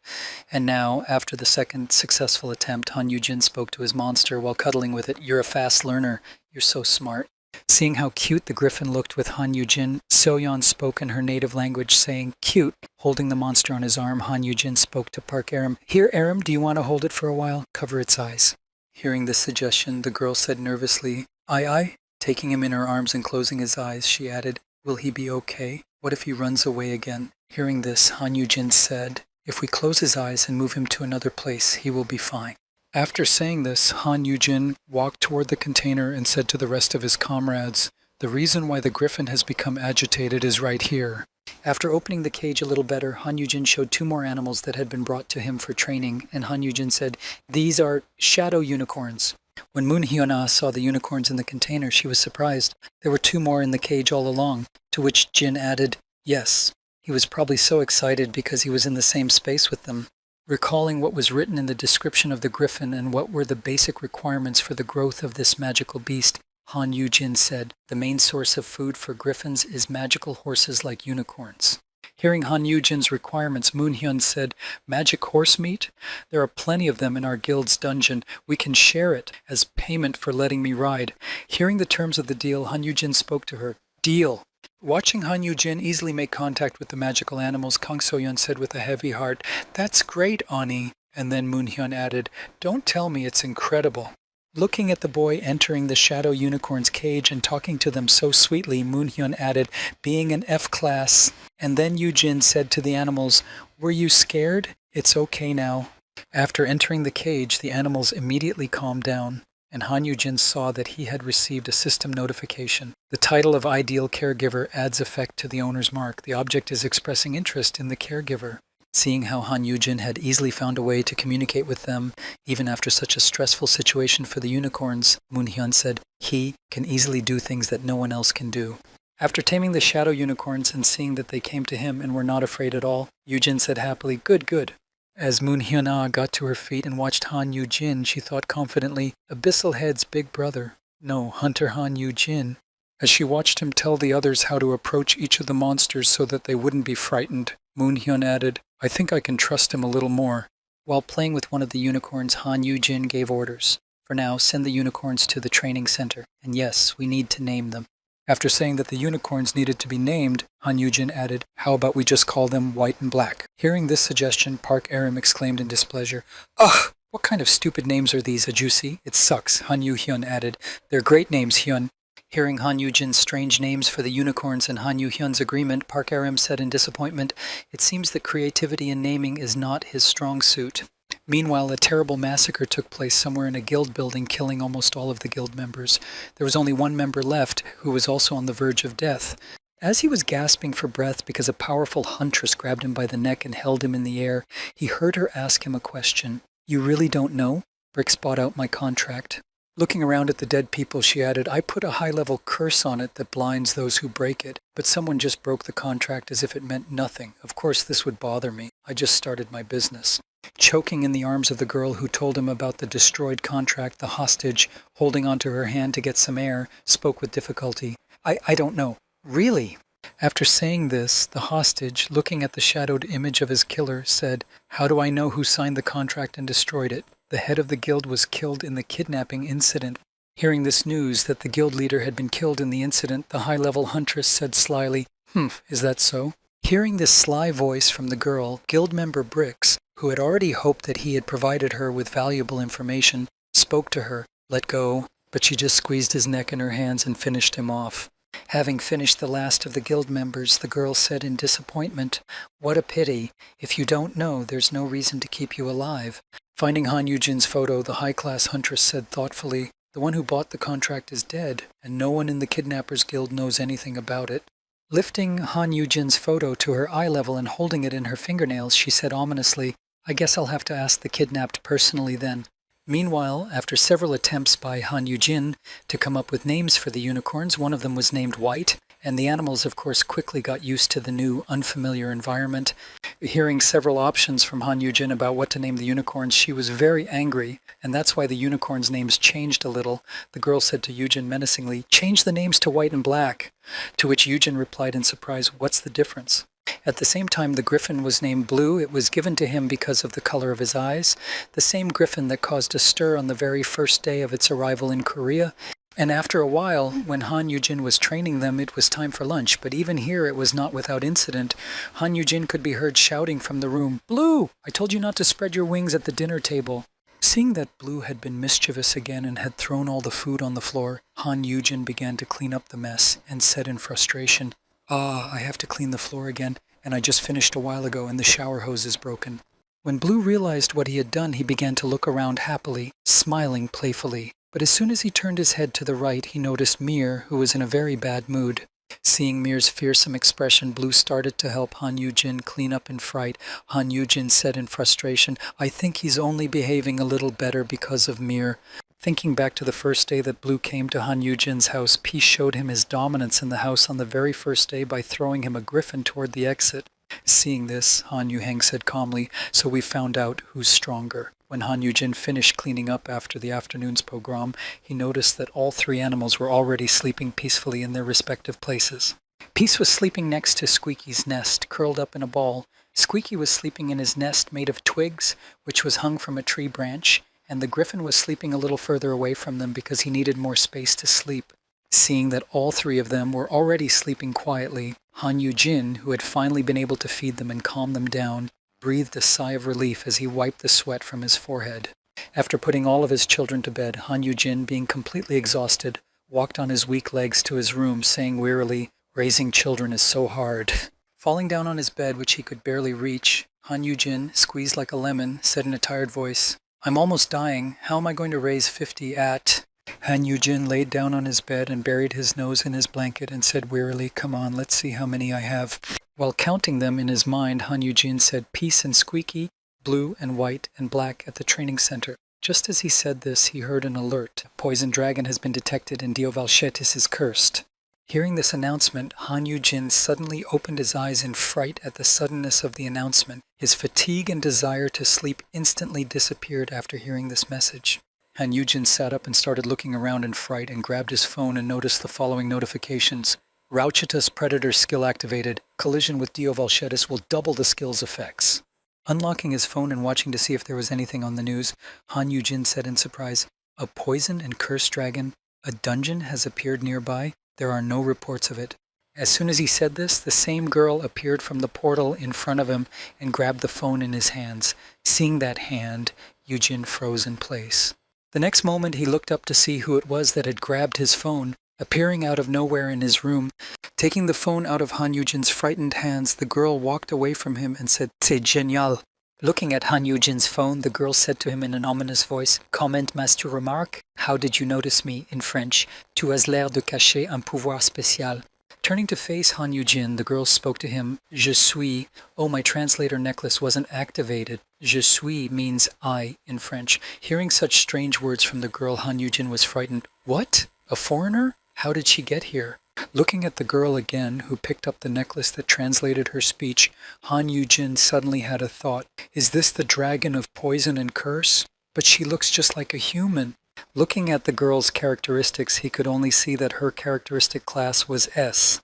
And now, after the second successful attempt, Han Yujin spoke to his monster while cuddling with it, You're a fast learner. You're so smart. Seeing how cute the griffin looked with Han Yujin, Soyeon spoke in her native language, saying, Cute. Holding the monster on his arm, Han Yujin spoke to Park Aram, Here, Aram, do you want to hold it for a while? Cover its eyes. Hearing this suggestion, the girl said nervously, Aye. Taking him in her arms and closing his eyes, she added, Will he be okay? What if he runs away again? Hearing this, Han Yujin said, If we close his eyes and move him to another place, he will be fine. After saying this, Han Yujin walked toward the container and said to the rest of his comrades, The reason why the griffin has become agitated is right here. After opening the cage a little better, Han Yujin showed 2 more animals that had been brought to him for training, and Han Yujin said, These are shadow unicorns. When Moon Hyuna saw the unicorns in the container, she was surprised. There were 2 more in the cage all along, to which Jin added, Yes. He was probably so excited because he was in the same space with them. Recalling what was written in the description of the griffin and what were the basic requirements for the growth of this magical beast, Han Yujin said, The main source of food for griffins is magical horses like unicorns. Hearing Han Yujin's requirements, Moon Hyun said, Magic horse meat? There are plenty of them in our guild's dungeon. We can share it as payment for letting me ride. Hearing the terms of the deal, Han Yujin spoke to her. Deal. Watching Han Yujin easily make contact with the magical animals, Kang Soyeon said with a heavy heart, That's great, Ani. And then Moon Hyun added, Don't tell me it's incredible. Looking at the boy entering the shadow unicorn's cage and talking to them so sweetly, Moon Hyun added, Being an F-class. And then Yujin said to the animals, Were you scared? It's okay now. After entering the cage, the animals immediately calmed down, and Han Yujin saw that he had received a system notification. The title of Ideal Caregiver adds effect to the owner's mark. The object is expressing interest in the caregiver. Seeing how Han Yujin had easily found a way to communicate with them, even after such a stressful situation for the unicorns, Moon Hyun said, He can easily do things that no one else can do. After taming the shadow unicorns and seeing that they came to him and were not afraid at all, Yujin said happily, Good. As Moon Hyuna got to her feet and watched Han Yujin, she thought confidently, Abyssal Head's big brother. No, Hunter Han Yujin. As she watched him tell the others how to approach each of the monsters so that they wouldn't be frightened, Moon Hyun added, I think I can trust him a little more. While playing with one of the unicorns, Han Yujin gave orders. For now, send the unicorns to the training center. And yes, we need to name them. After saying that the unicorns needed to be named, Han Yujin added, How about we just call them White and Black? Hearing this suggestion, Park Aram exclaimed in displeasure, Ugh! What kind of stupid names are these, Ajusi? It sucks, Han Yu Hyun added. They're great names, Hyun. Hearing Han Yu-jin's strange names for the unicorns and Han Yu-hyun's agreement, Park RM said in disappointment, "It seems that creativity in naming is not his strong suit." Meanwhile, a terrible massacre took place somewhere in a guild building, killing almost all of the guild members. There was only one member left, who was also on the verge of death. As he was gasping for breath because a powerful huntress grabbed him by the neck and held him in the air, he heard her ask him a question. "You really don't know?" Brick bought out my contract. Looking around at the dead people, she added, "I put a high-level curse on it that blinds those who break it, but someone just broke the contract as if it meant nothing. Of course this would bother me. I just started my business." Choking in the arms of the girl who told him about the destroyed contract, the hostage, holding onto her hand to get some air, spoke with difficulty. I don't know. Really?" After saying this, the hostage, looking at the shadowed image of his killer, said, "How do I know who signed the contract and destroyed it? The head of the guild was killed in the kidnapping incident." Hearing this news that the guild leader had been killed in the incident, the high-level huntress said slyly, "Humph, is that so?" Hearing this sly voice from the girl, guild member Bricks, who had already hoped that he had provided her with valuable information, spoke to her, "Let go," but she just squeezed his neck in her hands and finished him off. Having finished the last of the guild members, the girl said in disappointment, "What a pity. If you don't know, there's no reason to keep you alive." Finding Han Yu-jin's photo, the high-class huntress said thoughtfully, "The one who bought the contract is dead, and no one in the Kidnappers Guild knows anything about it." Lifting Han Yu-jin's photo to her eye level and holding it in her fingernails, she said ominously, "I guess I'll have to ask the kidnapped personally then." Meanwhile, after several attempts by Han Yu-jin to come up with names for the unicorns, one of them was named White, and the animals, of course, quickly got used to the new, unfamiliar environment. Hearing several options from Han Yu-jin about what to name the unicorns, she was very angry, and that's why the unicorns' names changed a little. The girl said to Yu-jin menacingly, "Change the names to White and Black," to which Yu-jin replied in surprise, "What's the difference?" At the same time, the griffin was named Blue. It was given to him because of the color of his eyes, the same griffin that caused a stir on the very first day of its arrival in Korea. And after a while, when Han Yu-jin was training them, it was time for lunch. But even here, it was not without incident. Han Yu-jin could be heard shouting from the room, "Blue, I told you not to spread your wings at the dinner table." Seeing that Blue had been mischievous again and had thrown all the food on the floor, Han Yu-jin began to clean up the mess and said in frustration, "I have to clean the floor again, and I just finished a while ago and the shower hose is broken." When Blue realized what he had done, he began to look around happily, smiling playfully. But as soon as he turned his head to the right, he noticed Mir, who was in a very bad mood. Seeing Mir's fearsome expression, Blue started to help Han Yu-jin clean up in fright. Han Yu-jin said in frustration, "I think he's only behaving a little better because of Mir." Thinking back to the first day that Blue came to Han Yu-jin's house, Peace showed him his dominance in the house on the very first day by throwing him a griffin toward the exit. Seeing this, Han Yu-hang said calmly, "So we found out who's stronger." When Han Yu-jin finished cleaning up after the afternoon's pogrom, he noticed that all three animals were already sleeping peacefully in their respective places. Peace was sleeping next to Squeaky's nest, curled up in a ball. Squeaky was sleeping in his nest made of twigs, which was hung from a tree branch, and the griffin was sleeping a little further away from them because he needed more space to sleep. Seeing that all three of them were already sleeping quietly, Han Yu-jin, who had finally been able to feed them and calm them down, breathed a sigh of relief as he wiped the sweat from his forehead. After putting all of his children to bed, Han Yu-jin, being completely exhausted, walked on his weak legs to his room, saying wearily, "Raising children is so hard." Falling down on his bed, which he could barely reach, Han Yu-jin, squeezed like a lemon, said in a tired voice, "I'm almost dying. How am I going to raise 50 at..." Han Yu-jin laid down on his bed and buried his nose in his blanket and said wearily, "Come on, let's see how many I have." While counting them in his mind, Han Yu-jin said Peace and Squeaky, Blue and White and Black at the training center. Just as he said this, he heard an alert. "Poison dragon has been detected and Dio Valchetis is cursed." Hearing this announcement, Han Yu-jin suddenly opened his eyes in fright at the suddenness of the announcement. His fatigue and desire to sleep instantly disappeared after hearing this message. Han Yu-jin sat up and started looking around in fright and grabbed his phone and noticed the following notifications. Rauchita's Predator skill activated. Collision with Dio Valchetis will double the skill's effects. Unlocking his phone and watching to see if there was anything on the news, Han Yu-jin said in surprise, "A poison and cursed dragon? A dungeon has appeared nearby? There are no reports of it." As soon as he said this, the same girl appeared from the portal in front of him and grabbed the phone in his hands. Seeing that hand, Yu-jin froze in place. The next moment he looked up to see who it was that had grabbed his phone. appearing out of nowhere in his room. Taking the phone out of Han Yujin's frightened hands, the girl walked away from him and said, "C'est génial." Looking at Han Yujin's phone, the girl said to him in an ominous voice, "Comment m'as-tu remarque? How did you notice me?" in French. "Tu as l'air de cacher un pouvoir spécial." Turning to face Han Yujin, the girl spoke to him, "Je suis." Oh, my translator necklace wasn't activated. "Je suis" means I in French. Hearing such strange words from the girl, Han Yujin was frightened. What? A foreigner? How did she get here? Looking at the girl again, who picked up the necklace that translated her speech, Han Yujin suddenly had a thought. Is this the dragon of poison and curse? But she looks just like a human. Looking at the girl's characteristics, he could only see that her characteristic class was S.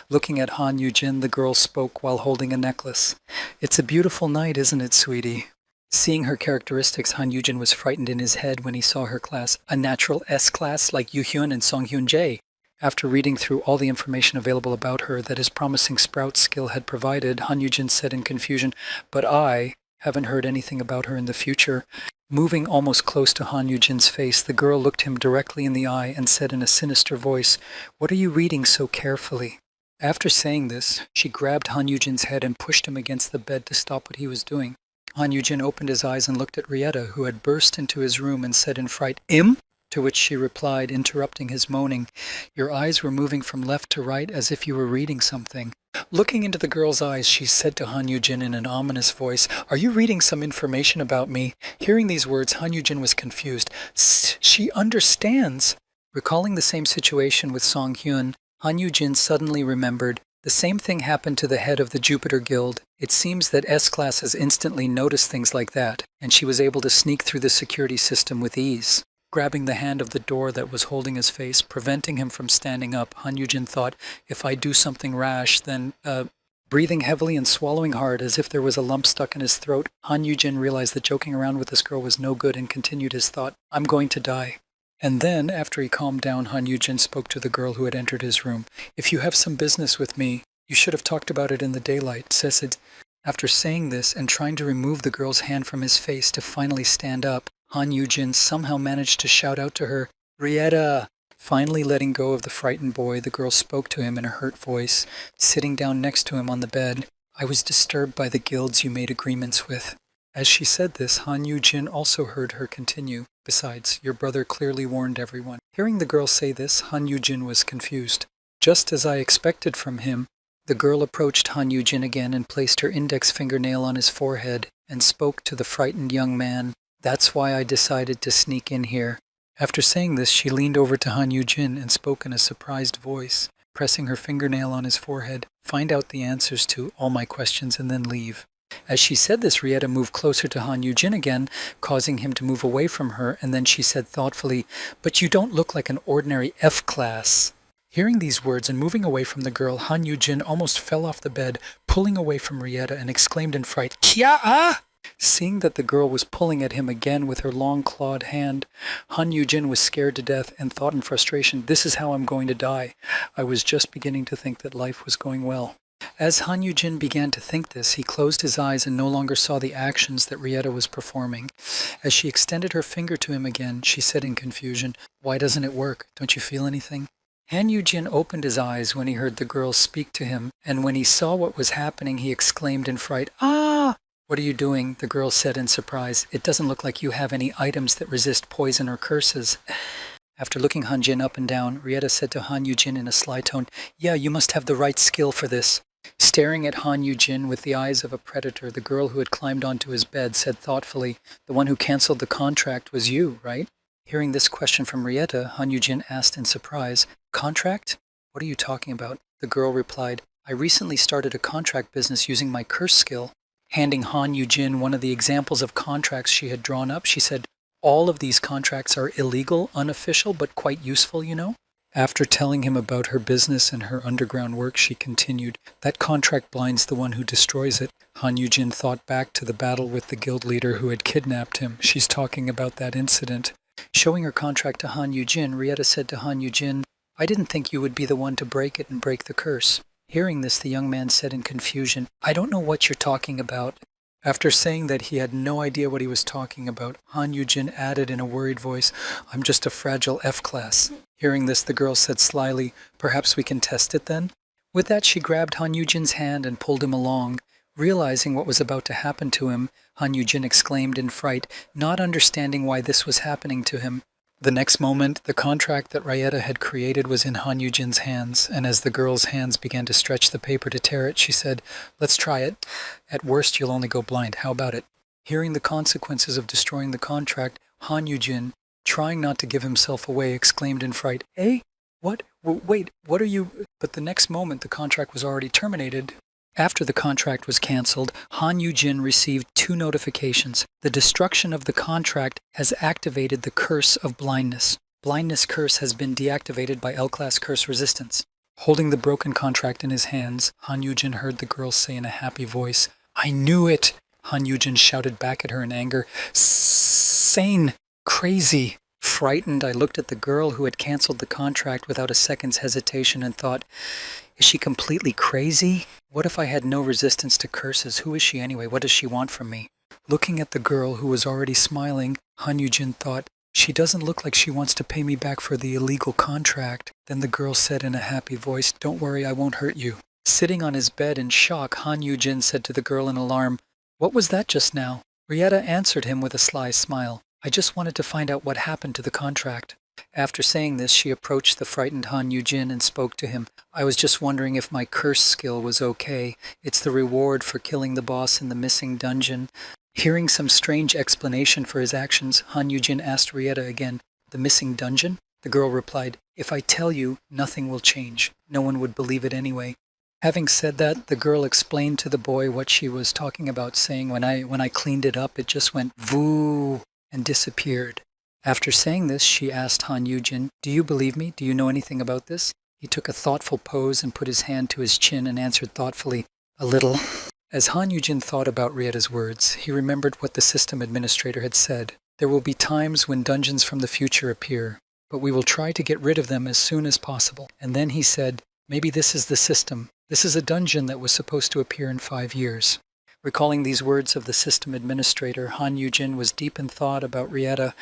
Looking at Han Yujin, the girl spoke while holding a necklace. "It's a beautiful night, isn't it, sweetie?" Seeing her characteristics, Han Yujin was frightened in his head when he saw her class, a natural S class like Yu-hyun and Song-hyun Jae. After reading through all the information available about her that his promising sprout skill had provided, Han Yujin said in confusion, "But I haven't heard anything about her in the future." Moving almost close to Han Yujin's face, the girl looked him directly in the eye and said in a sinister voice, "What are you reading so carefully?" After saying this, she grabbed Han Yujin's head and pushed him against the bed to stop what he was doing. Han Yujin opened his eyes and looked at Rieta, who had burst into his room and said in fright, "Im?" To which she replied, interrupting his moaning, "Your eyes were moving from left to right as if you were reading something." Looking into the girl's eyes, she said to Han Yujin in an ominous voice, "Are you reading some information about me?" Hearing these words, Han Yujin was confused. She understands. Recalling the same situation with Song-hyun, Han Yujin suddenly remembered, the same thing happened to the head of the Jupiter Guild. It seems that S-classes instantly notice things like that, and she was able to sneak through the security system with ease. Grabbing the hand of the door that was holding his face, preventing him from standing up, Han Yujin thought, if I do something rash, then, breathing heavily and swallowing hard as if there was a lump stuck in his throat, Han Yujin realized that joking around with this girl was no good and continued his thought, "I'm going to die." And then, after he calmed down, Han Yujin spoke to the girl who had entered his room. "If you have some business with me, you should have talked about it in the daylight," said. After saying this and trying to remove the girl's hand from his face to finally stand up, Han Yujin somehow managed to shout out to her, "Rieta!" Finally letting go of the frightened boy, the girl spoke to him in a hurt voice, sitting down next to him on the bed. "I was disturbed by the guilds you made agreements with." As she said this, Han Yujin also heard her continue. "Besides, your brother clearly warned everyone." Hearing the girl say this, Han Yujin was confused. Just as I expected from him, the girl approached Han Yujin again and placed her index fingernail on his forehead and spoke to the frightened young man. "That's why I decided to sneak in here." After saying this, she leaned over to Han Yujin and spoke in a surprised voice, pressing her fingernail on his forehead. "Find out the answers to all my questions and then leave." As she said this, Rieta moved closer to Han Yujin again, causing him to move away from her, and then she said thoughtfully, "But you don't look like an ordinary F-class." Hearing these words and moving away from the girl, Han Yujin almost fell off the bed, pulling away from Rieta, and exclaimed in fright, "Kya ah?" Seeing that the girl was pulling at him again with her long clawed hand, Han Yujin was scared to death and thought in frustration, "This is how I'm going to die. I was just beginning to think that life was going well." As Han Yujin began to think this, he closed his eyes and no longer saw the actions that Rieta was performing. As she extended her finger to him again, she said in confusion, "Why doesn't it work? Don't you feel anything?" Han Yujin opened his eyes when he heard the girl speak to him, and when he saw what was happening, he exclaimed in fright, "Ah!" "What are you doing?" the girl said in surprise. "It doesn't look like you have any items that resist poison or curses." After looking Han Jin up and down, Rieta said to Han Yujin in a sly tone, "Yeah, you must have the right skill for this." Staring at Han Yujin with the eyes of a predator, the girl who had climbed onto his bed said thoughtfully, "The one who canceled the contract was you, right?" Hearing this question from Rieta, Han Yujin asked in surprise, "Contract? What are you talking about?" The girl replied, "I recently started a contract business using my curse skill." Handing Han Yujin one of the examples of contracts she had drawn up, she said, "All of these contracts are illegal, unofficial, but quite useful, you know." After telling him about her business and her underground work, she continued, "That contract blinds the one who destroys it." Han Yujin thought back to the battle with the guild leader who had kidnapped him. She's talking about that incident. Showing her contract to Han Yujin, Rieta said to Han Yujin, "I didn't think you would be the one to break it and break the curse." Hearing this, the young man said in confusion, "I don't know what you're talking about." After saying that he had no idea what he was talking about, Han Yujin added in a worried voice, "I'm just a fragile F-class." Hearing this, the girl said slyly, "Perhaps we can test it then?" With that, she grabbed Han Yujin's hand and pulled him along. Realizing what was about to happen to him, Han Yujin exclaimed in fright, not understanding why this was happening to him. The next moment, the contract that Rieta had created was in Han Yujin's hands, and as the girl's hands began to stretch the paper to tear it, she said, "Let's try it. At worst, you'll only go blind. How about it?" Hearing the consequences of destroying the contract, Han Yujin, trying not to give himself away, exclaimed in fright, "Eh? What? Wait, what are you—" But the next moment, the contract was already terminated. After the contract was cancelled, Han Yujin received 2 notifications. The destruction of the contract has activated the curse of blindness. Blindness curse has been deactivated by L-class curse resistance. Holding the broken contract in his hands, Han Yujin heard the girl say in a happy voice, "I knew it!" Han Yujin shouted back at her in anger, "Sane! Crazy!" Frightened, I looked at the girl who had cancelled the contract without a second's hesitation and thought, is she completely crazy? What if I had no resistance to curses? Who is she anyway? What does she want from me? Looking at the girl who was already smiling, Han Yujin thought, she doesn't look like she wants to pay me back for the illegal contract. Then the girl said in a happy voice, "Don't worry, I won't hurt you." Sitting on his bed in shock, Han Yujin said to the girl in alarm, "What was that just now?" Rieta answered him with a sly smile, "I just wanted to find out what happened to the contract." After saying this, she approached the frightened Han Yujin and spoke to him. "I was just wondering if my curse skill was okay. It's the reward for killing the boss in the missing dungeon." Hearing some strange explanation for his actions, Han Yujin asked Rieta again, "The missing dungeon?" The girl replied, "If I tell you, nothing will change. No one would believe it anyway." Having said that, the girl explained to the boy what she was talking about, saying, when I cleaned it up, it just went voo and disappeared. After saying this, she asked Han Yujin, "Do you believe me? Do you know anything about this?" He took a thoughtful pose and put his hand to his chin and answered thoughtfully, "A little." As Han Yujin thought about Rieta's words, he remembered what the system administrator had said. There will be times when dungeons from the future appear, but we will try to get rid of them as soon as possible. And then he said, maybe this is the system. This is a dungeon that was supposed to appear in 5 years. Recalling these words of the system administrator, Han Yujin was deep in thought about Rieta.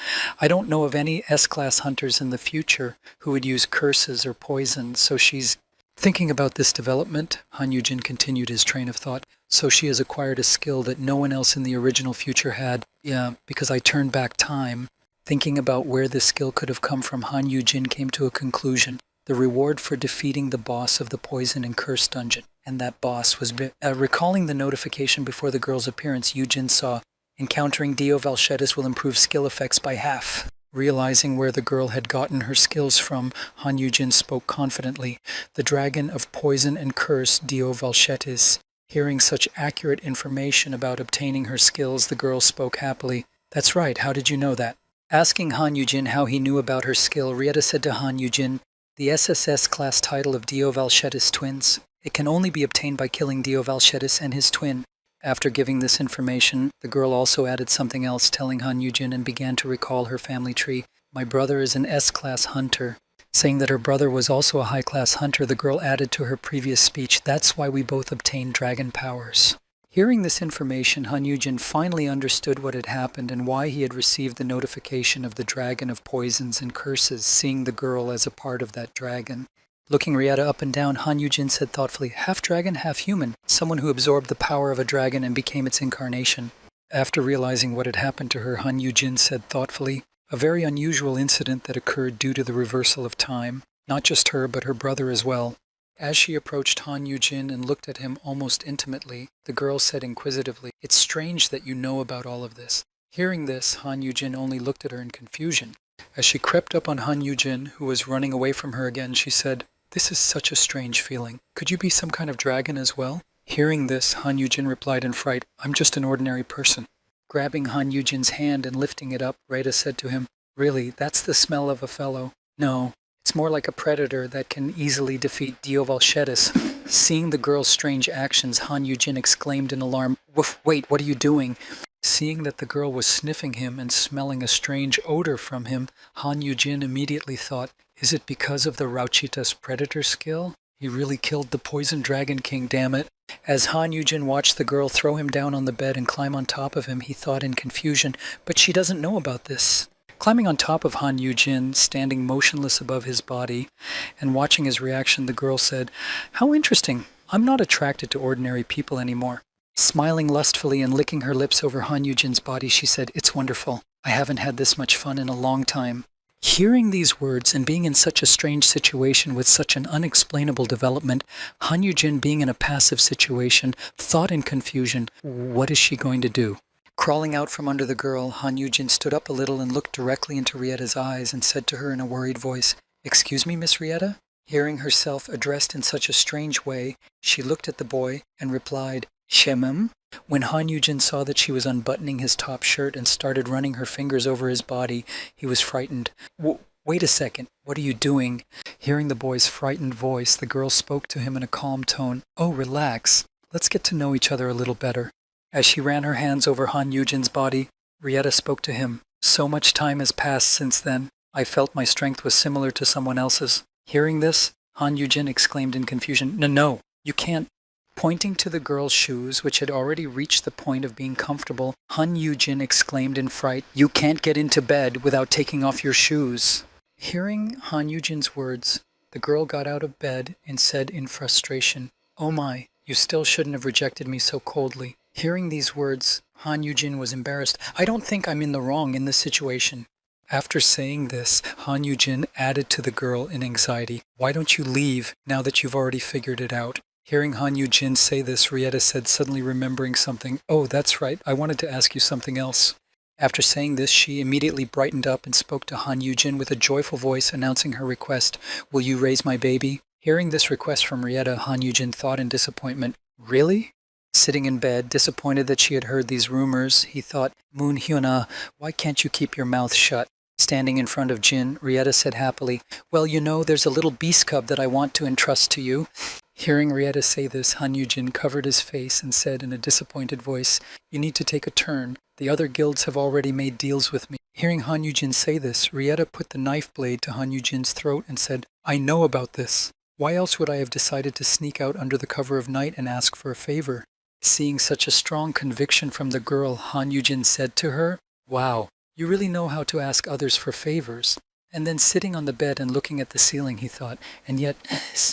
I don't know of any S-class hunters in the future who would use curses or poisons, so she's thinking about this development. Han Yujin continued his train of thought. So she has acquired a skill that no one else in the original future had. Yeah, because I turned back time. Thinking about where this skill could have come from, Han Yujin came to a conclusion. The reward for defeating the boss of the poison and curse dungeon. And that boss was... recalling the notification before the girl's appearance, Yujin saw, encountering Dio Valchetis will improve skill effects by half. Realizing where the girl had gotten her skills from, Han Yujin spoke confidently. The dragon of poison and curse, Dio Valchetis. Hearing such accurate information about obtaining her skills, the girl spoke happily. That's right, how did you know that? Asking Han Yujin how he knew about her skill, Rieta said to Han Yujin, the SSS class title of Dio Valchetis twins. It can only be obtained by killing Dio Valchetis and his twin. After giving this information, the girl also added something else, telling Han Yujin, and began to recall her family tree. My brother is an S-class hunter. Saying that her brother was also a high-class hunter, the girl added to her previous speech, that's why we both obtained dragon powers. Hearing this information, Han Yujin finally understood what had happened and why he had received the notification of the dragon of poisons and curses, seeing the girl as a part of that dragon. Looking Rieta up and down, Han Yujin said thoughtfully, half dragon, half human, someone who absorbed the power of a dragon and became its incarnation. After realizing what had happened to her, Han Yujin said thoughtfully, a very unusual incident that occurred due to the reversal of time. Not just her, but her brother as well. As she approached Han Yujin and looked at him almost intimately, the girl said inquisitively, it's strange that you know about all of this. Hearing this, Han Yujin only looked at her in confusion. As she crept up on Han Yujin, who was running away from her again, she said, this is such a strange feeling. Could you be some kind of dragon as well? Hearing this, Han Yujin replied in fright, I'm just an ordinary person. Grabbing Han Yujin's hand and lifting it up, Rieta said to him, really, that's the smell of a fellow. No, it's more like a predator that can easily defeat Dio Valchetis. Seeing the girl's strange actions, Han Yujin exclaimed in alarm, woof, wait, what are you doing? Seeing that the girl was sniffing him and smelling a strange odor from him, Han Yujin immediately thought, is it because of the Rauchita's predator skill? He really killed the poison dragon king, damn it. As Han Yujin watched the girl throw him down on the bed and climb on top of him, he thought in confusion, but she doesn't know about this. Climbing on top of Han Yu-jin, standing motionless above his body, and watching his reaction, the girl said, "How interesting. I'm not attracted to ordinary people anymore." Smiling lustfully and licking her lips over Han Yu-jin's body, she said, "It's wonderful. I haven't had this much fun in a long time." Hearing these words and being in such a strange situation with such an unexplainable development, Han Yu-jin being in a passive situation, thought in confusion, what is she going to do? Crawling out from under the girl, Han Yu-jin stood up a little and looked directly into Rietta's eyes and said to her in a worried voice, "Excuse me, Miss Rietta?" Hearing herself addressed in such a strange way, she looked at the boy and replied, "Shemem?" When Han Yu-jin saw that she was unbuttoning his top shirt and started running her fingers over his body, he was frightened. Wait a second, what are you doing?" Hearing the boy's frightened voice, the girl spoke to him in a calm tone. "Oh, relax. Let's get to know each other a little better." As she ran her hands over Han Yu-jin's body, Rietta spoke to him. "So much time has passed since then. I felt my strength was similar to someone else's." Hearing this, Han Yu-jin exclaimed in confusion, No, you can't." Pointing to the girl's shoes, which had already reached the point of being comfortable, Han Yu-jin exclaimed in fright, "You can't get into bed without taking off your shoes." Hearing Han Yu-jin's words, the girl got out of bed and said in frustration, "Oh my, you still shouldn't have rejected me so coldly." Hearing these words, Han Yu-jin was embarrassed. "I don't think I'm in the wrong in this situation." After saying this, Han Yu-jin added to the girl in anxiety, "Why don't you leave now that you've already figured it out?" Hearing Han Yu-jin say this, Rietta said, suddenly remembering something, "Oh, that's right, I wanted to ask you something else." After saying this, she immediately brightened up and spoke to Han Yu-jin with a joyful voice announcing her request, "Will you raise my baby?" Hearing this request from Rietta, Han Yu-jin thought in disappointment, "Really?" Sitting in bed, disappointed that she had heard these rumors, he thought, "Moon Hyuna, why can't you keep your mouth shut?" Standing in front of Jin, Rietta said happily, "Well, you know, there's a little beast cub that I want to entrust to you." Hearing Rietta say this, Han Yu-jin covered his face and said in a disappointed voice, "You need to take a turn. The other guilds have already made deals with me." Hearing Han Yu-jin say this, Rietta put the knife blade to Han Yu-jin's throat and said, "I know about this. Why else would I have decided to sneak out under the cover of night and ask for a favor?" Seeing such a strong conviction from the girl, Han Yu-jin said to her, "Wow, you really know how to ask others for favors." And then sitting on the bed and looking at the ceiling, he thought, and yet,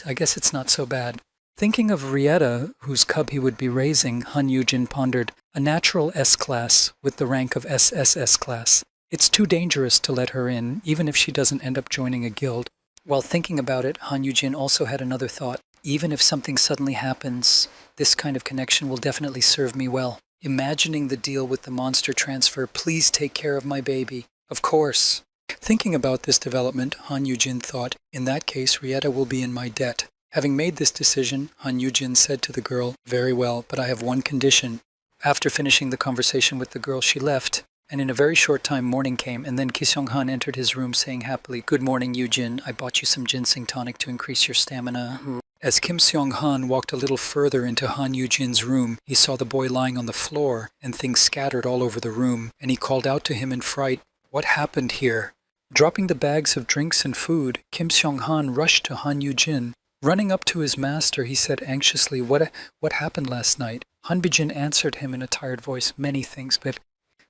I guess it's not so bad. Thinking of Rietta, whose cub he would be raising, Han Yu-jin pondered, a natural S-class with the rank of SSS class. It's too dangerous to let her in, even if she doesn't end up joining a guild. While thinking about it, Han Yu-jin also had another thought. Even if something suddenly happens, this kind of connection will definitely serve me well. Imagining the deal with the monster transfer, "Please take care of my baby." Of course. Thinking about this development, Han Yu-jin thought, in that case, Rietta will be in my debt. Having made this decision, Han Yu-jin said to the girl, "Very well, but I have one condition." After finishing the conversation with the girl, she left, and in a very short time morning came, and then Ki Seong-han entered his room saying happily, "Good morning, Yu-jin. I bought you some ginseng tonic to increase your stamina." As Kim Seong-han walked a little further into Han Yu-jin's room, he saw the boy lying on the floor and things scattered all over the room, and he called out to him in fright, "What happened here?" Dropping the bags of drinks and food, Kim Seong-han rushed to Han Yu-jin. Running up to his master, he said anxiously, What happened last night?" Han Bijin answered him in a tired voice, "Many things, but..."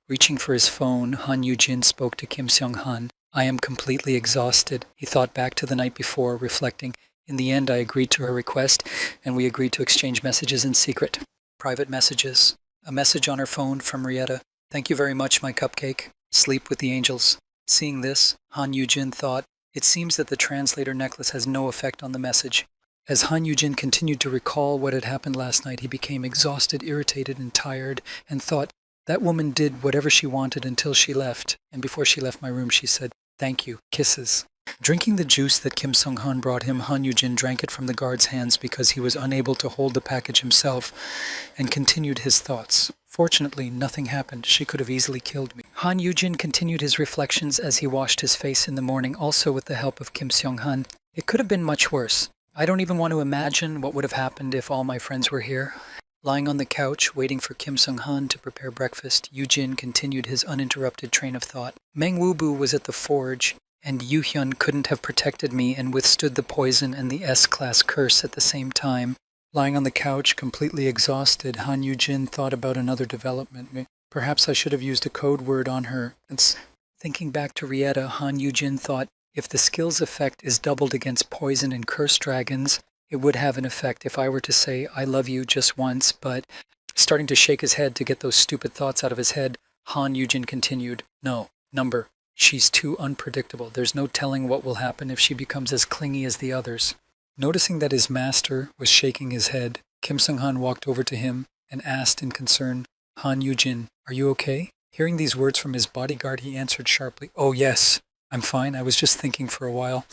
Reaching for his phone, Han Yu-jin spoke to Kim Seong-han. "I am completely exhausted." He thought back to the night before, reflecting, "In the end, I agreed to her request, and we agreed to exchange messages in secret." Private messages. A message on her phone from Rietta. "Thank you very much, my cupcake. Sleep with the angels." Seeing this, Han Yu-jin thought, it seems that the translator necklace has no effect on the message. As Han Yu-jin continued to recall what had happened last night, he became exhausted, irritated, and tired, and thought, that woman did whatever she wanted until she left, and before she left my room she said, "Thank you, kisses." Drinking the juice that Kim Seong-han brought him, Han Yu-jin drank it from the guard's hands because he was unable to hold the package himself, and continued his thoughts. Fortunately, nothing happened. She could have easily killed me. Han Yu-jin continued his reflections as he washed his face in the morning, also with the help of Kim Seong-han. It could have been much worse. I don't even want to imagine what would have happened if all my friends were here. Lying on the couch, waiting for Kim Seong-han to prepare breakfast, Yu-jin continued his uninterrupted train of thought. Meng Wubu was at the forge, and Yu-hyun couldn't have protected me and withstood the poison and the S-class curse at the same time. Lying on the couch, completely exhausted, Han Yu-jin thought about another development. Perhaps I should have used a code word on her. Thinking back to Rieta, Han Yujin thought, if the skill's effect is doubled against poison and curse dragons, it would have an effect if I were to say, I love you just once, but starting to shake his head to get those stupid thoughts out of his head, Han Yujin continued, no, number. She's too unpredictable. There's no telling what will happen if she becomes as clingy as the others. Noticing that his master was shaking his head, Kim Sung-han walked over to him and asked in concern, Han Yujin, are you okay? Hearing these words from his bodyguard, he answered sharply, oh yes, I'm fine. I was just thinking for a while.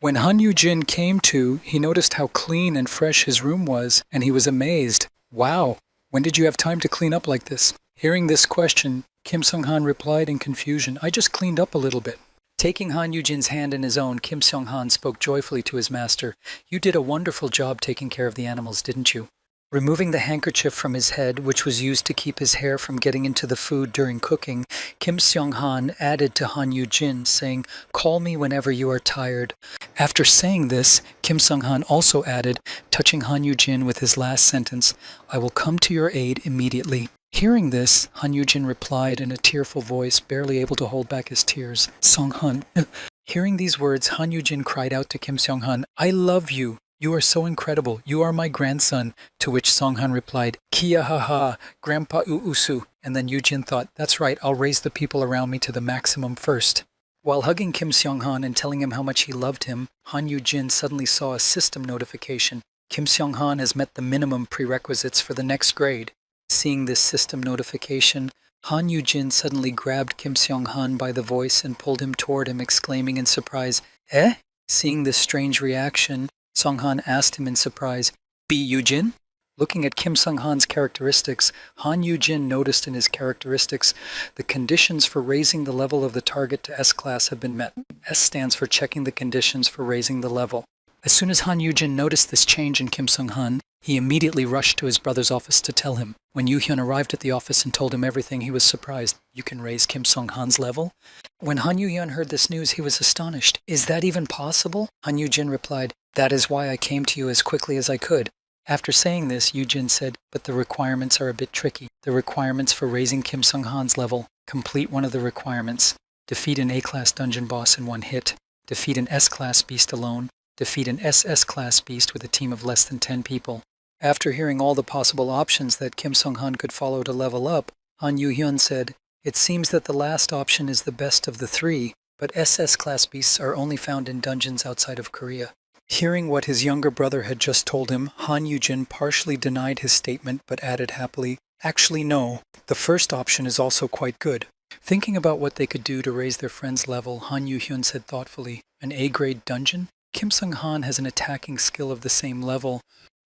When Han Yujin came to, he noticed how clean and fresh his room was, and he was amazed. Wow, when did you have time to clean up like this? Hearing this question, Kim Sung-han replied in confusion, I just cleaned up a little bit. Taking Han Yujin's hand in his own, Kim Sung-han spoke joyfully to his master. You did a wonderful job taking care of the animals, didn't you? Removing the handkerchief from his head, which was used to keep his hair from getting into the food during cooking, Kim Sung-han added to Han Yujin, saying, call me whenever you are tired. After saying this, Kim Sung-han also added, touching Han Yujin with his last sentence, I will come to your aid immediately. Hearing this, Han Yujin replied in a tearful voice, barely able to hold back his tears, Sung-han. Hearing these words, Han Yujin cried out to Kim Sung-han, I love you. You are so incredible. You are my grandson. To which Sung-han replied, Kia ha ha, Grandpa Uusu. And then Yujin thought, that's right, I'll raise the people around me to the maximum first. While hugging Kim Sung-han and telling him how much he loved him, Han Yujin suddenly saw a system notification. Kim Sung-han has met the minimum prerequisites for the next grade. Seeing this system notification, Han Yujin suddenly grabbed Kim Sung-han by the voice and pulled him toward him, exclaiming in surprise, eh? Seeing this strange reaction, Sung-han asked him in surprise, Be Yujin? Looking at Kim Sung-han's characteristics, Han Yujin noticed in his characteristics, the conditions for raising the level of the target to S-class have been met. S stands for checking the conditions for raising the level. As soon as Han Yujin noticed this change in Kim Sung-han, he immediately rushed to his brother's office to tell him. When Yoo-hyun arrived at the office and told him everything, he was surprised. You can raise Kim Sung-han's level? When Han Yoo-hyun heard this news, he was astonished. Is that even possible? Han Yujin replied, that is why I came to you as quickly as I could. After saying this, Yujin said, but the requirements are a bit tricky. The requirements for raising Kim Sung-han's level. Complete one of the requirements. Defeat an A-class dungeon boss in one hit. Defeat an S-class beast alone. Defeat an SS-class beast with a team of less than 10 people. After hearing all the possible options that Kim Sung-han could follow to level up, Han Yoo-hyun said, it seems that the last option is the best of the three, but SS-class beasts are only found in dungeons outside of Korea. Hearing what his younger brother had just told him, Han Yujin partially denied his statement but added happily, actually no, the first option is also quite good. Thinking about what they could do to raise their friend's level, Han Yoo-hyun said thoughtfully, an A-grade dungeon? Kim Sung-han has an attacking skill of the same level.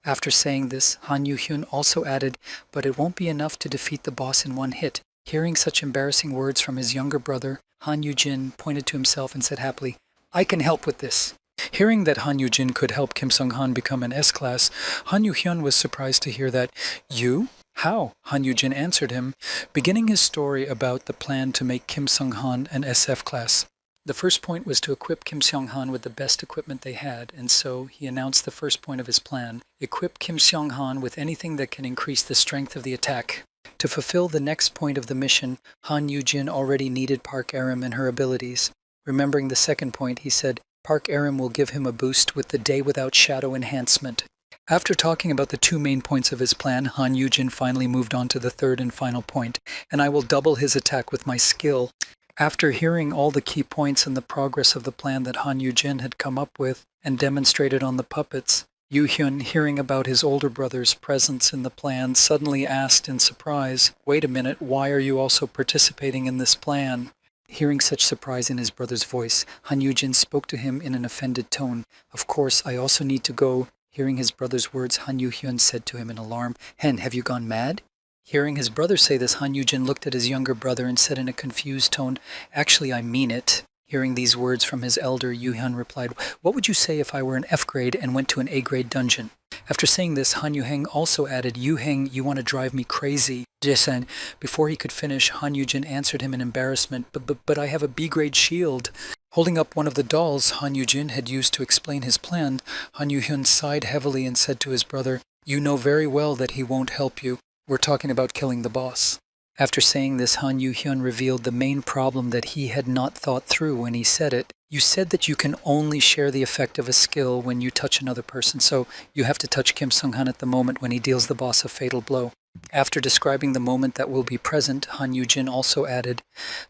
After saying this, Han Yoo-hyun also added, but it won't be enough to defeat the boss in one hit. Hearing such embarrassing words from his younger brother, Han Yujin pointed to himself and said happily, I can help with this. Hearing that Han Yujin could help Kim Sung-han become an S-class, Han Yoo-hyun was surprised to hear that, you? How? Han Yujin answered him, beginning his story about the plan to make Kim Sung-han an SF class. The first point was to equip Kim Sung-han with the best equipment they had, and so he announced the first point of his plan. Equip Kim Sung-han with anything that can increase the strength of the attack. To fulfill the next point of the mission, Han Yujin already needed Park Aram and her abilities. Remembering the second point, he said, Park Aram will give him a boost with the Day Without Shadow enhancement. After talking about the two main points of his plan, Han Yujin finally moved on to the third and final point, and I will double his attack with my skill. After hearing all the key points and the progress of the plan that Han Yujin had come up with and demonstrated on the puppets, Yoo-hyun, hearing about his older brother's presence in the plan, suddenly asked in surprise, wait a minute, why are you also participating in this plan? Hearing such surprise in his brother's voice, Han Yujin spoke to him in an offended tone. Of course, I also need to go. Hearing his brother's words, Han Yoo-hyun said to him in alarm, Hen, have you gone mad? Hearing his brother say this, Han Yujin looked at his younger brother and said in a confused tone, actually, I mean it. Hearing these words from his elder, Yoo-hyun replied, what would you say if I were an F grade and went to an A grade dungeon? After saying this, Han Yoo-heng also added, Yoo-heng, you want to drive me crazy. Jason, before he could finish, Han Yujin answered him in embarrassment, but I have a B grade shield. Holding up one of the dolls Han Yujin had used to explain his plan, Han Yoo-hyun sighed heavily and said to his brother, you know very well that he won't help you. We're talking about killing the boss. After saying this, Han Yu-hyun revealed the main problem that he had not thought through when he said it. You said that you can only share the effect of a skill when you touch another person, so you have to touch Kim Sung-han at the moment when he deals the boss a fatal blow. After describing the moment that will be present, Han Yu-jin also added,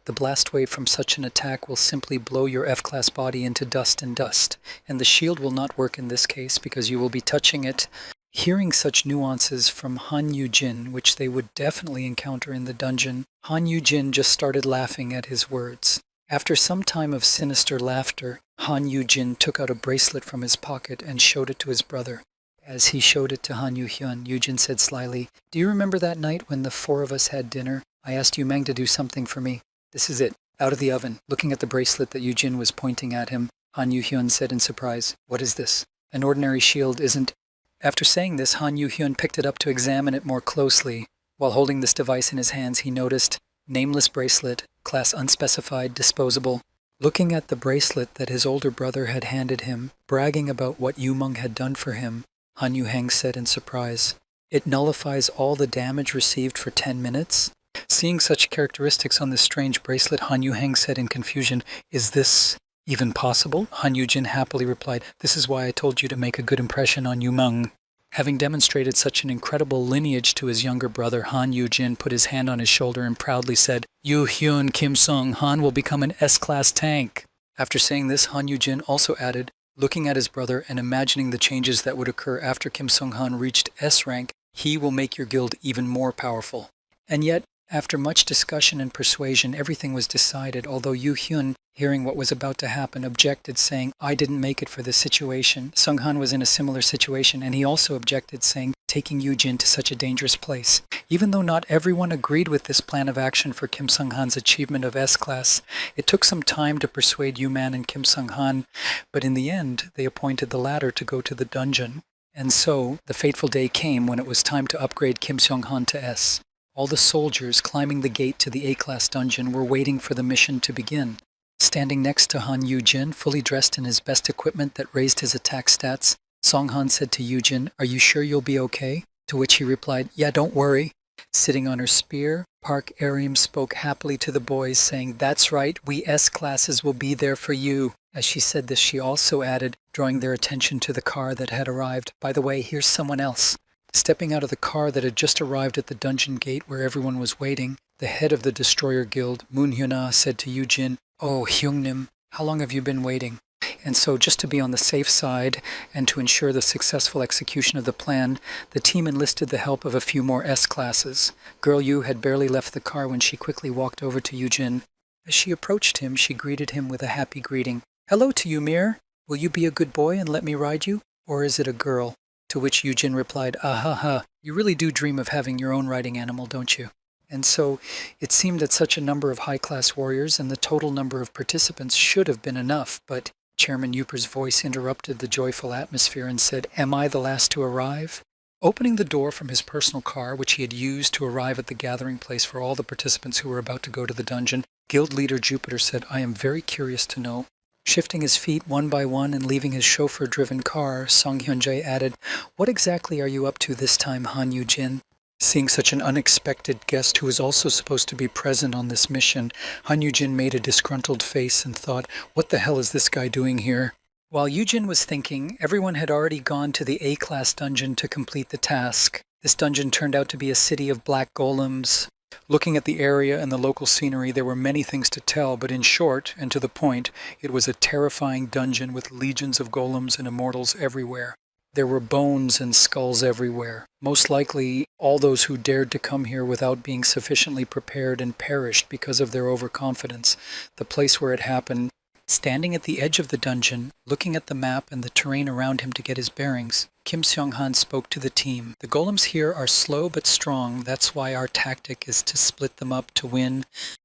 the blast wave from such an attack will simply blow your F-class body into dust, and the shield will not work in this case because you will be touching it. Hearing such nuances from Han Yu-jin, which they would definitely encounter in the dungeon, Han Yu-jin just started laughing at his words. After some time of sinister laughter, Han Yu-jin took out a bracelet from his pocket and showed it to his brother. As he showed it to Han Yu-hyun, Yu-jin said slyly, do you remember that night when the four of us had dinner? I asked Yu-meng to do something for me. This is it, out of the oven. Looking at the bracelet that Yu-jin was pointing at him, Han Yu-hyun said in surprise, what is this? An ordinary shield isn't... After saying this, Han Yu-hyun picked it up to examine it more closely. While holding this device in his hands, he noticed, nameless bracelet, class unspecified, disposable. Looking at the bracelet that his older brother had handed him, bragging about what Yu-meng had done for him, Han Yu-heng said in surprise, it nullifies all the damage received for 10 minutes? Seeing such characteristics on this strange bracelet, Han Yu-heng said in confusion, is this even possible? Han Yu-jin happily replied, this is why I told you to make a good impression on Yu-meng. Having demonstrated such an incredible lineage to his younger brother, Han Yu-jin put his hand on his shoulder and proudly said, Yu-hyun Kim Sung, Han will become an S-class tank. After saying this, Han Yu-jin also added, looking at his brother and imagining the changes that would occur after Kim Sung-han reached S-rank, he will make your guild even more powerful. And yet, after much discussion and persuasion, everything was decided, although Yu-hyun, hearing what was about to happen, objected, saying, I didn't make it for this situation. Sung-han was in a similar situation, and he also objected, saying, taking Yu-jin to such a dangerous place. Even though not everyone agreed with this plan of action for Kim Sung-han's achievement of S-class, it took some time to persuade Yu-man and Kim Sung-han, but in the end, they appointed the latter to go to the dungeon. And so, the fateful day came when it was time to upgrade Kim Sung-han to S. All the soldiers climbing the gate to the A-class dungeon were waiting for the mission to begin. Standing next to Han Yu-jin, fully dressed in his best equipment that raised his attack stats, Song-han said to Yu-jin, are you sure you'll be okay? To which he replied, yeah, don't worry. Sitting on her spear, Park Arim spoke happily to the boys, saying, that's right, we S-classes will be there for you. As she said this, she also added, drawing their attention to the car that had arrived, by the way, here's someone else. Stepping out of the car that had just arrived at the dungeon gate where everyone was waiting, the head of the Destroyer Guild, Moon Hyuna, said to Yu-jin, oh, Hyungnim, how long have you been waiting? And so, just to be on the safe side and to ensure the successful execution of the plan, the team enlisted the help of a few more S-classes. Girl Yu had barely left the car when she quickly walked over to Yu-jin. As she approached him, she greeted him with a happy greeting. Hello to you, Mir. Will you be a good boy and let me ride you? Or is it a girl? To which Yu-jin replied, ah, you really do dream of having your own riding animal, don't you? And so it seemed that such a number of high-class warriors and the total number of participants should have been enough, but Chairman Yuper's voice interrupted the joyful atmosphere and said, am I the last to arrive? Opening the door from his personal car, which he had used to arrive at the gathering place for all the participants who were about to go to the dungeon, Guild Leader Jupiter said, I am very curious to know. Shifting his feet one by one and leaving his chauffeur-driven car, Song Hyun-jae added, what exactly are you up to this time, Han Yu-jin? Seeing such an unexpected guest who was also supposed to be present on this mission, Han Yu-jin made a disgruntled face and thought, what the hell is this guy doing here? While Yu-jin was thinking, everyone had already gone to the A-class dungeon to complete the task. This dungeon turned out to be a city of black golems. Looking at the area and the local scenery, there were many things to tell, but in short, and to the point, it was a terrifying dungeon with legions of golems and immortals everywhere. There were bones and skulls everywhere. Most likely, all those who dared to come here without being sufficiently prepared and perished because of their overconfidence. The place where it happened, standing at the edge of the dungeon, looking at the map and the terrain around him to get his bearings, Kim Sung-han spoke to the team. The golems here are slow but strong. That's why our tactic is to split them up to win.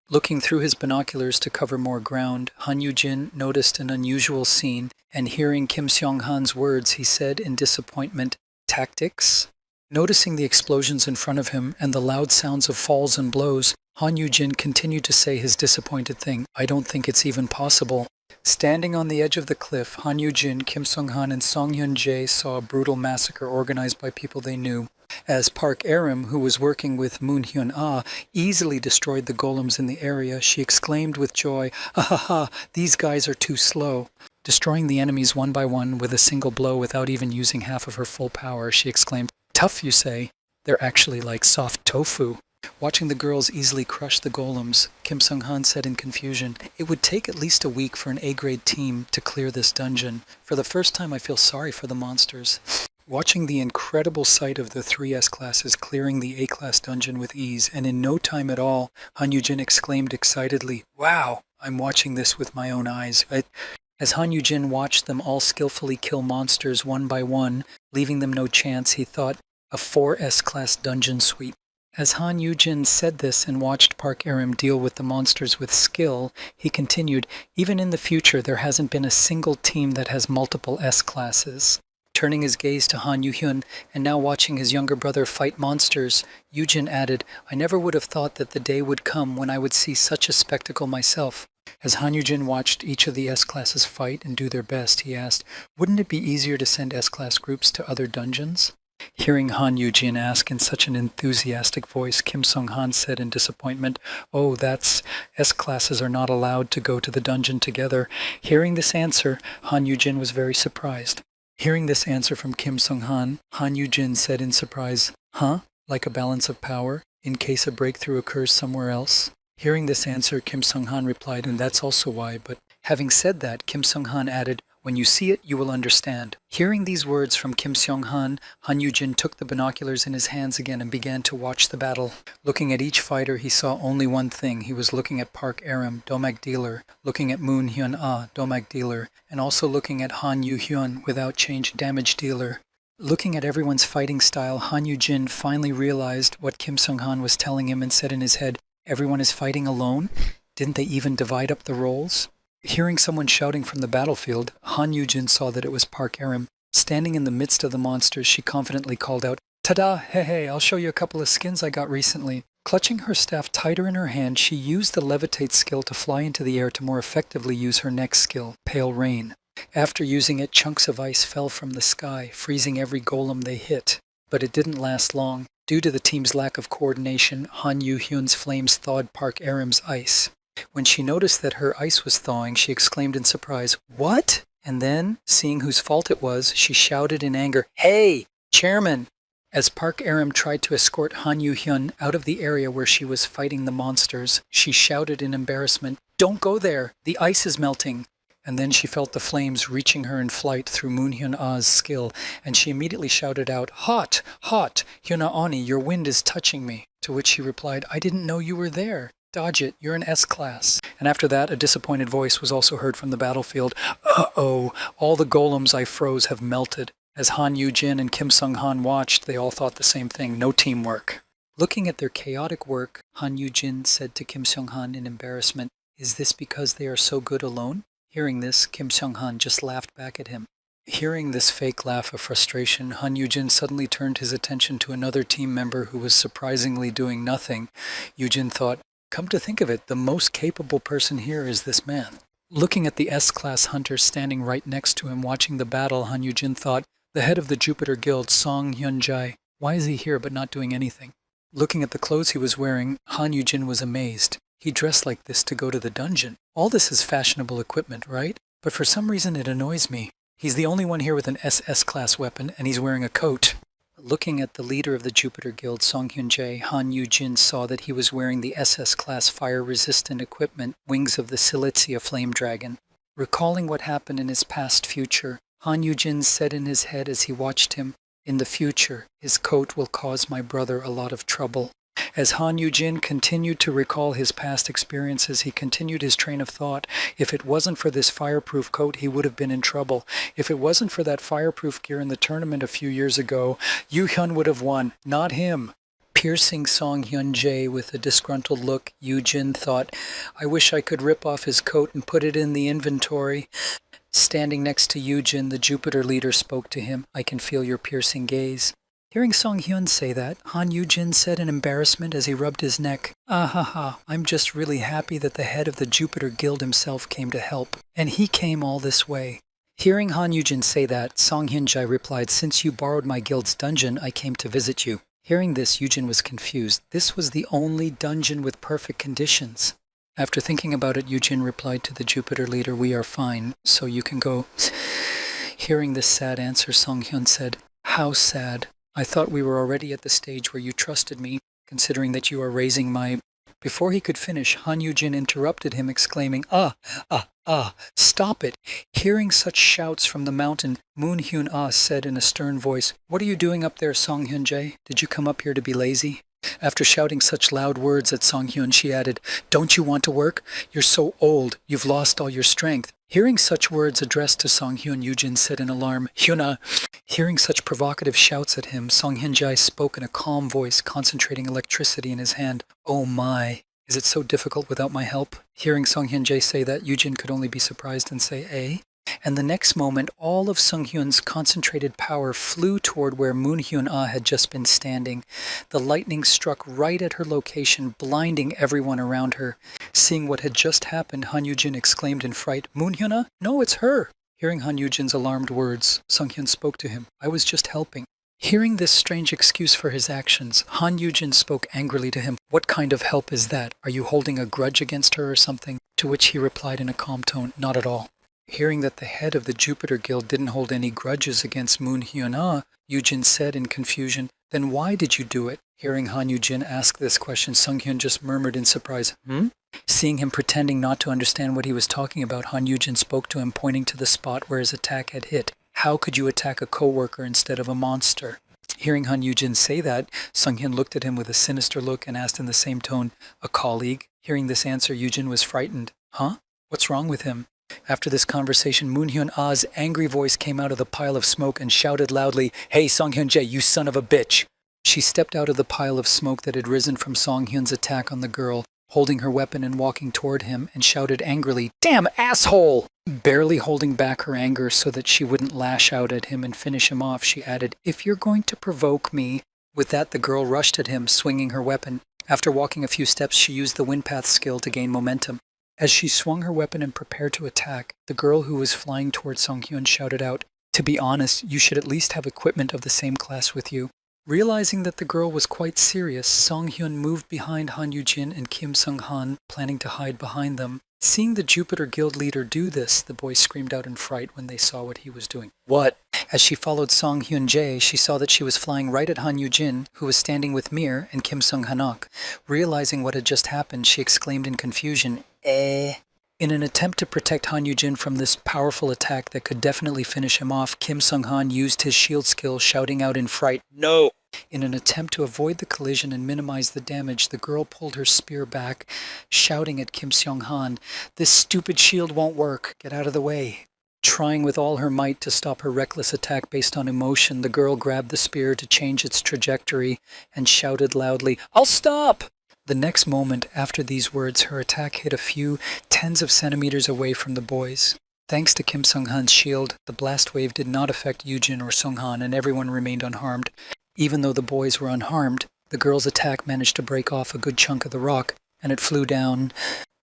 Looking through his binoculars to cover more ground, Han Yu-jin noticed an unusual scene, and hearing Kim Sung-han's words, he said in disappointment, tactics? Noticing the explosions in front of him and the loud sounds of falls and blows, Han Yu-jin continued to say his disappointed thing, I don't think it's even possible. Standing on the edge of the cliff, Han Yu-jin, Kim Sung-han, and Song Hyun-jae saw a brutal massacre organized by people they knew. As Park Aram, who was working with Moon Hyun-ah, easily destroyed the golems in the area, she exclaimed with joy, "Ah ha ha, these guys are too slow." Destroying the enemies one by one with a single blow without even using half of her full power, she exclaimed, "Tough, you say? They're actually like soft tofu." Watching the girls easily crush the golems, Kim Sung-han said in confusion, "It would take at least a week for an A-grade team to clear this dungeon. For the first time I feel sorry for the monsters." Watching the incredible sight of the 3 S-classes clearing the A-class dungeon with ease, and in no time at all, Han Yoo-jin exclaimed excitedly, "Wow, I'm watching this with my own eyes." As Han Yoo-jin watched them all skillfully kill monsters one by one, leaving them no chance, he thought, a 4 S-class dungeon sweep. As Han Yoo-jin said this and watched Park Aram deal with the monsters with skill, he continued, "Even in the future there hasn't been a single team that has multiple S-classes." Turning his gaze to Han Yoo-hyun and now watching his younger brother fight monsters, Yoo-jin added, "I never would have thought that the day would come when I would see such a spectacle myself." As Han Yoo-jin watched each of the S-classes fight and do their best, he asked, "Wouldn't it be easier to send S-class groups to other dungeons?" Hearing Han Yoo-jin ask in such an enthusiastic voice, Kim Sung-han said in disappointment, "Oh, that's... S-classes are not allowed to go to the dungeon together." Hearing this answer, Han Yoo-jin was very surprised. Hearing this answer from Kim Sung-han, Han Yoo-jin said in surprise, "Huh? Like a balance of power, in case a breakthrough occurs somewhere else?" Hearing this answer, Kim Sung-han replied, "And that's also why," but having said that, Kim Sung-han added, "When you see it, you will understand." Hearing these words from Kim Sung-han, Han Yoo-jin took the binoculars in his hands again and began to watch the battle. Looking at each fighter, he saw only one thing. He was looking at Park Aram, Domag Dealer, looking at Moon Hyun-ah, Domag Dealer, and also looking at Han Yoo-hyun, without change damage dealer. Looking at everyone's fighting style, Han Yoo-jin finally realized what Kim Sung-han was telling him and said in his head, "Everyone is fighting alone? Didn't they even divide up the roles?" Hearing someone shouting from the battlefield, Han Yoo-jin saw that it was Park Aram. Standing in the midst of the monsters, she confidently called out, "Ta-da! Hey, I'll show you a couple of skins I got recently." Clutching her staff tighter in her hand, she used the levitate skill to fly into the air to more effectively use her next skill, Pale Rain. After using it, chunks of ice fell from the sky, freezing every golem they hit. But it didn't last long. Due to the team's lack of coordination, Han Yoo-hyun's flames thawed Park Aram's ice. When she noticed that her ice was thawing, she exclaimed in surprise, "What?" And then, seeing whose fault it was, she shouted in anger, "Hey, Chairman!" As Park Aram tried to escort Han Yoo-hyun out of the area where she was fighting the monsters, she shouted in embarrassment, "Don't go there! The ice is melting!" And then she felt the flames reaching her in flight through Moon Hyun-ah's skill, and she immediately shouted out, "Hot! Hot! Hyuna-oni, your wind is touching me!" To which he replied, "I didn't know you were there. Dodge it, you're an S-class." And after that, a disappointed voice was also heard from the battlefield. "Uh-oh, all the golems I froze have melted." As Han Yoo-jin and Kim Sung-han watched, they all thought the same thing, no teamwork. Looking at their chaotic work, Han Yoo-jin said to Kim Sung-han in embarrassment, "Is this because they are so good alone?" Hearing this, Kim Sung-han just laughed back at him. Hearing this fake laugh of frustration, Han Yoo-jin suddenly turned his attention to another team member who was surprisingly doing nothing. Yoo-jin thought, "Come to think of it, the most capable person here is this man." Looking at the S-class hunter standing right next to him watching the battle, Han Yoo-jin thought, "The head of the Jupiter Guild, Song Hyun-jae. Why is he here but not doing anything?" Looking at the clothes he was wearing, Han Yoo-jin was amazed. He dressed like this to go to the dungeon. All this is fashionable equipment, right? But for some reason it annoys me. He's the only one here with an SS-class weapon, and he's wearing a coat. Looking at the leader of the Jupiter Guild, Song Hyun-jae, Han Yoo-jin saw that he was wearing the SS-class fire-resistant equipment, Wings of the Silesia Flame Dragon. Recalling what happened in his past future, Han Yoo-jin said in his head as he watched him, "In the future, his coat will cause my brother a lot of trouble." As Han Yoo-jin continued to recall his past experiences, he continued his train of thought. If it wasn't for this fireproof coat, he would have been in trouble. If it wasn't for that fireproof gear in the tournament a few years ago, Yoo-hyun would have won, not him. Piercing Song Hyun-jae with a disgruntled look, Yoo-jin thought, "I wish I could rip off his coat and put it in the inventory." Standing next to Yoo-jin, the Jupiter leader spoke to him. "I can feel your piercing gaze." Hearing Song Hyun say that, Han Yoo-jin said in embarrassment as he rubbed his neck, "Ah ha ha, I'm just really happy that the head of the Jupiter Guild himself came to help. And he came all this way." Hearing Han Yujin say that, Song Hyun-jae replied, "Since you borrowed my guild's dungeon, I came to visit you." Hearing this, Yujin was confused. This was the only dungeon with perfect conditions. After thinking about it, Yujin replied to the Jupiter leader, "We are fine, so you can go." Hearing this sad answer, Song Hyun said, "How sad. I thought we were already at the stage where you trusted me, considering that you are raising my..." Before he could finish, Han Yujin interrupted him, exclaiming, stop it." Hearing such shouts from the mountain, Moon Hyun-ah said in a stern voice, "What are you doing up there, Song Hyun-jae? Did you come up here to be lazy?" After shouting such loud words at Song Hyun, she added, "Don't you want to work? You're so old, you've lost all your strength." Hearing such words addressed to Song Hyun, Yujin said in alarm, "Hyuna." Hearing such provocative shouts at him, Song Hyun-jae spoke in a calm voice, concentrating electricity in his hand. "Oh my, is it so difficult without my help?" Hearing Song Hyun-jae say that, Yujin could only be surprised and say, "Eh?" And the next moment, all of Sung Hyun's concentrated power flew toward where Moon Hyun-ah had just been standing. The lightning struck right at her location, blinding everyone around her. Seeing what had just happened, Han Yujin exclaimed in fright, "Moon Hyun-ah? No, it's her!" Hearing Han Yujin's alarmed words, Sung Hyun spoke to him. "I was just helping." Hearing this strange excuse for his actions, Han Yujin spoke angrily to him. "What kind of help is that? Are you holding a grudge against her or something?" To which he replied in a calm tone, "Not at all." Hearing that the head of the Jupiter Guild didn't hold any grudges against Moon Hyun-ah, Yujin said in confusion, "Then why did you do it?" Hearing Han Yujin ask this question, Sung Hyun just murmured in surprise, "Hmm?" Seeing him pretending not to understand what he was talking about, Han Yujin spoke to him, pointing to the spot where his attack had hit. "How could you attack a co-worker instead of a monster?" Hearing Han Yujin say that, Sung Hyun looked at him with a sinister look and asked in the same tone, "A colleague?" Hearing this answer, Yujin was frightened. "Huh? What's wrong with him?" After this conversation, Moon Hyun-ah's angry voice came out of the pile of smoke and shouted loudly, "Hey, Song Hyun-jae, you son of a bitch!" She stepped out of the pile of smoke that had risen from Song Hyun's attack on the girl, holding her weapon and walking toward him, and shouted angrily, "Damn asshole!" Barely holding back her anger so that she wouldn't lash out at him and finish him off, she added, "If you're going to provoke me..." With that, the girl rushed at him, swinging her weapon. After walking a few steps, she used the wind path skill to gain momentum. As she swung her weapon and prepared to attack, the girl who was flying toward Song Hyun shouted out, "To be honest, you should at least have equipment of the same class with you." Realizing that the girl was quite serious, Song Hyun moved behind Han Yujin and Kim Sung-han, planning to hide behind them. Seeing the Jupiter Guild leader do this, the boys screamed out in fright when they saw what he was doing. "What?" As she followed Song Hyun-jae, she saw that she was flying right at Han Yujin, who was standing with Mir and Kim Sung-hanok. Realizing what had just happened, she exclaimed in confusion, "Eh?" In an attempt to protect Han Yujin from this powerful attack that could definitely finish him off, Kim Sung-han used his shield skill, shouting out in fright, "No!" In an attempt to avoid the collision and minimize the damage, the girl pulled her spear back, shouting at Kim Sung-han, "This stupid shield won't work. Get out of the way." Trying with all her might to stop her reckless attack based on emotion, the girl grabbed the spear to change its trajectory and shouted loudly, "I'll stop!" The next moment, after these words, her attack hit a few tens of centimeters away from the boys. Thanks to Kim Sung-han's shield, the blast wave did not affect Yujin or Sung-han, and everyone remained unharmed. Even though the boys were unharmed, the girl's attack managed to break off a good chunk of the rock, and it flew down.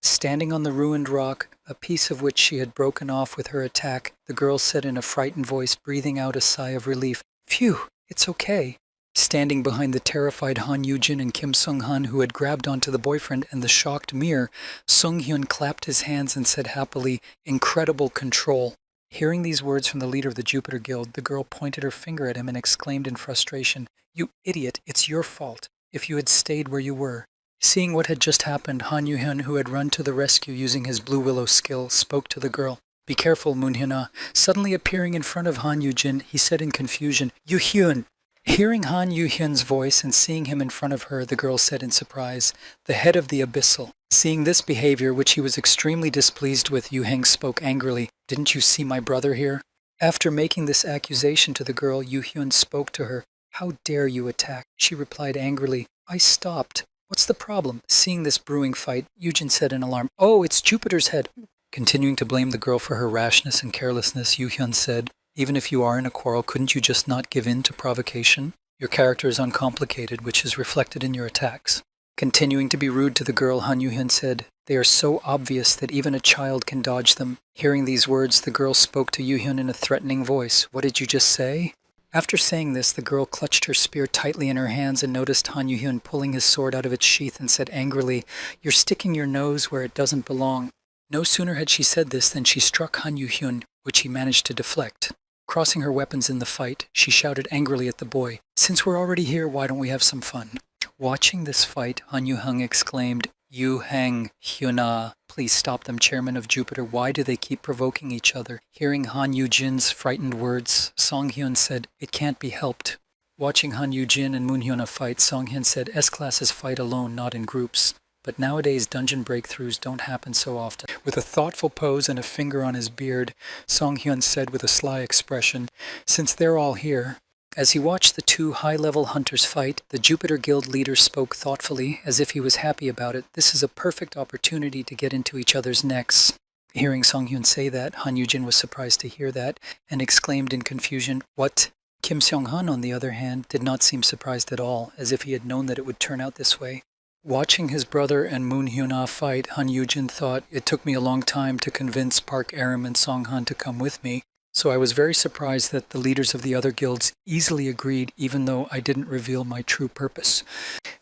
Standing on the ruined rock, a piece of which she had broken off with her attack, the girl said in a frightened voice, breathing out a sigh of relief, "Phew, it's okay." Standing behind the terrified Han Yujin and Kim Sung-han, who had grabbed onto the boyfriend, and the shocked Mir, Sung Hyun clapped his hands and said happily, "Incredible control." Hearing these words from the leader of the Jupiter Guild, the girl pointed her finger at him and exclaimed in frustration, "You idiot, it's your fault. If you had stayed where you were." Seeing what had just happened, Han Yu-hyun, who had run to the rescue using his Blue Willow skill, spoke to the girl. "Be careful, Moon Hyun-ah." Suddenly appearing in front of Han Yujin, he said in confusion, "Yu-hyun." Hearing Han Yu-hyun's voice and seeing him in front of her, the girl said in surprise, "The head of the Abyssal." Seeing this behavior, which he was extremely displeased with, Yu-heng spoke angrily, "Didn't you see my brother here?" After making this accusation to the girl, Yu-hyun spoke to her. "How dare you attack?" She replied angrily, "I stopped. What's the problem?" Seeing this brewing fight, Yujin said in alarm, "Oh, it's Jupiter's head." Continuing to blame the girl for her rashness and carelessness, Yu-hyun said, "Even if you are in a quarrel, couldn't you just not give in to provocation? Your character is uncomplicated, which is reflected in your attacks." Continuing to be rude to the girl, Han Yu-hyun said, They are so obvious that even a child can dodge them. Hearing these words, the girl spoke to Yoo-hyun in a threatening voice. What did you just say? After saying this, the girl clutched her spear tightly in her hands and noticed Han Yoo-hyun pulling his sword out of its sheath and said angrily, "You're sticking your nose where it doesn't belong." No sooner had she said this than she struck Han Yoo-hyun, which he managed to deflect. Crossing her weapons in the fight, she shouted angrily at the boy, "Since we're already here, why don't we have some fun?" Watching this fight, Han Yoo-hyun exclaimed, "Yu Heng, Hyuna, please stop them, Chairman of Jupiter. Why do they keep provoking each other?" Hearing Han Yoo-jin's frightened words, Song-hyun said, "It can't be helped." Watching Han Yoo-jin and Moon-hyuna fight, Song-hyun said, "S-classes fight alone, not in groups. But nowadays dungeon breakthroughs don't happen so often." With a thoughtful pose and a finger on his beard, Song-hyun said with a sly expression, "Since they're all here." As he watched the two high-level hunters fight, the Jupiter Guild leader spoke thoughtfully, as if he was happy about it. "This is a perfect opportunity to get into each other's necks." Hearing Song-hyun say that, Han Yoo-jin was surprised to hear that, and exclaimed in confusion, "What?" Kim Seong-han, on the other hand, did not seem surprised at all, as if he had known that it would turn out this way. Watching his brother and Moon-hyuna fight, Han Yoo-jin thought, "It took me a long time to convince Park Aram and Song-han to come with me, so I was very surprised that the leaders of the other guilds easily agreed, even though I didn't reveal my true purpose."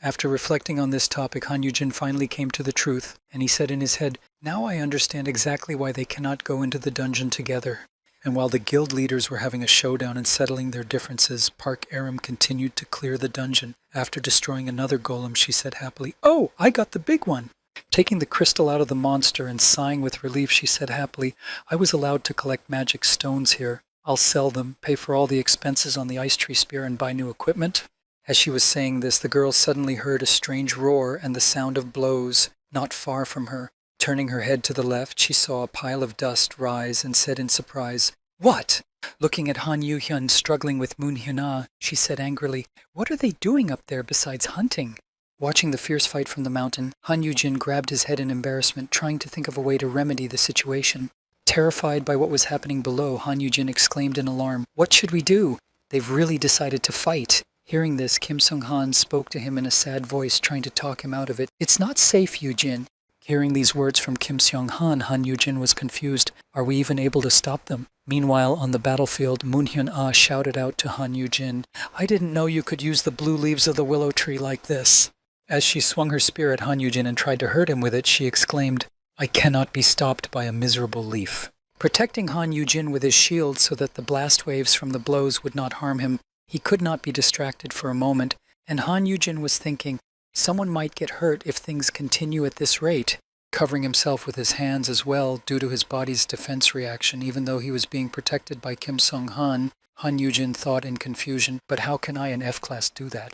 After reflecting on this topic, Han Yoo-jin finally came to the truth, and he said in his head, "Now I understand exactly why they cannot go into the dungeon together." And while the guild leaders were having a showdown and settling their differences, Park Aram continued to clear the dungeon. After destroying another golem, she said happily, "Oh, I got the big one!" Taking the crystal out of the monster and sighing with relief, she said happily, "I was allowed to collect magic stones here. I'll sell them, pay for all the expenses on the ice tree spear, and buy new equipment." As she was saying this, the girl suddenly heard a strange roar and the sound of blows not far from her. Turning her head to the left, she saw a pile of dust rise and said in surprise, "What?" Looking at Han Yoo-hyun struggling with Moon-hyuna, she said angrily, "What are they doing up there besides hunting?" Watching the fierce fight from the mountain, Han Yoo-jin grabbed his head in embarrassment, trying to think of a way to remedy the situation. Terrified by what was happening below, Han Yoo-jin exclaimed in alarm, "What should we do? They've really decided to fight." Hearing this, Kim Seong-han spoke to him in a sad voice, trying to talk him out of it. "It's not safe, Yoo-jin." Hearing these words from Kim Seong-han, Han Yoo-jin was confused. Are we even able to stop them? Meanwhile, on the battlefield, Moon-hyun-ah shouted out to Han Yoo-jin, "I didn't know you could use the blue leaves of the willow tree like this." As she swung her spear at Han Yoo-jin and tried to hurt him with it, she exclaimed, "I cannot be stopped by a miserable leaf." Protecting Han Yoo-jin with his shield so that the blast waves from the blows would not harm him, he could not be distracted for a moment, and Han Yoo-jin was thinking, someone might get hurt if things continue at this rate. Covering himself with his hands as well due to his body's defense reaction, even though he was being protected by Kim Seong-han, Han Yoo-jin thought in confusion, "But how can I in F-class do that?"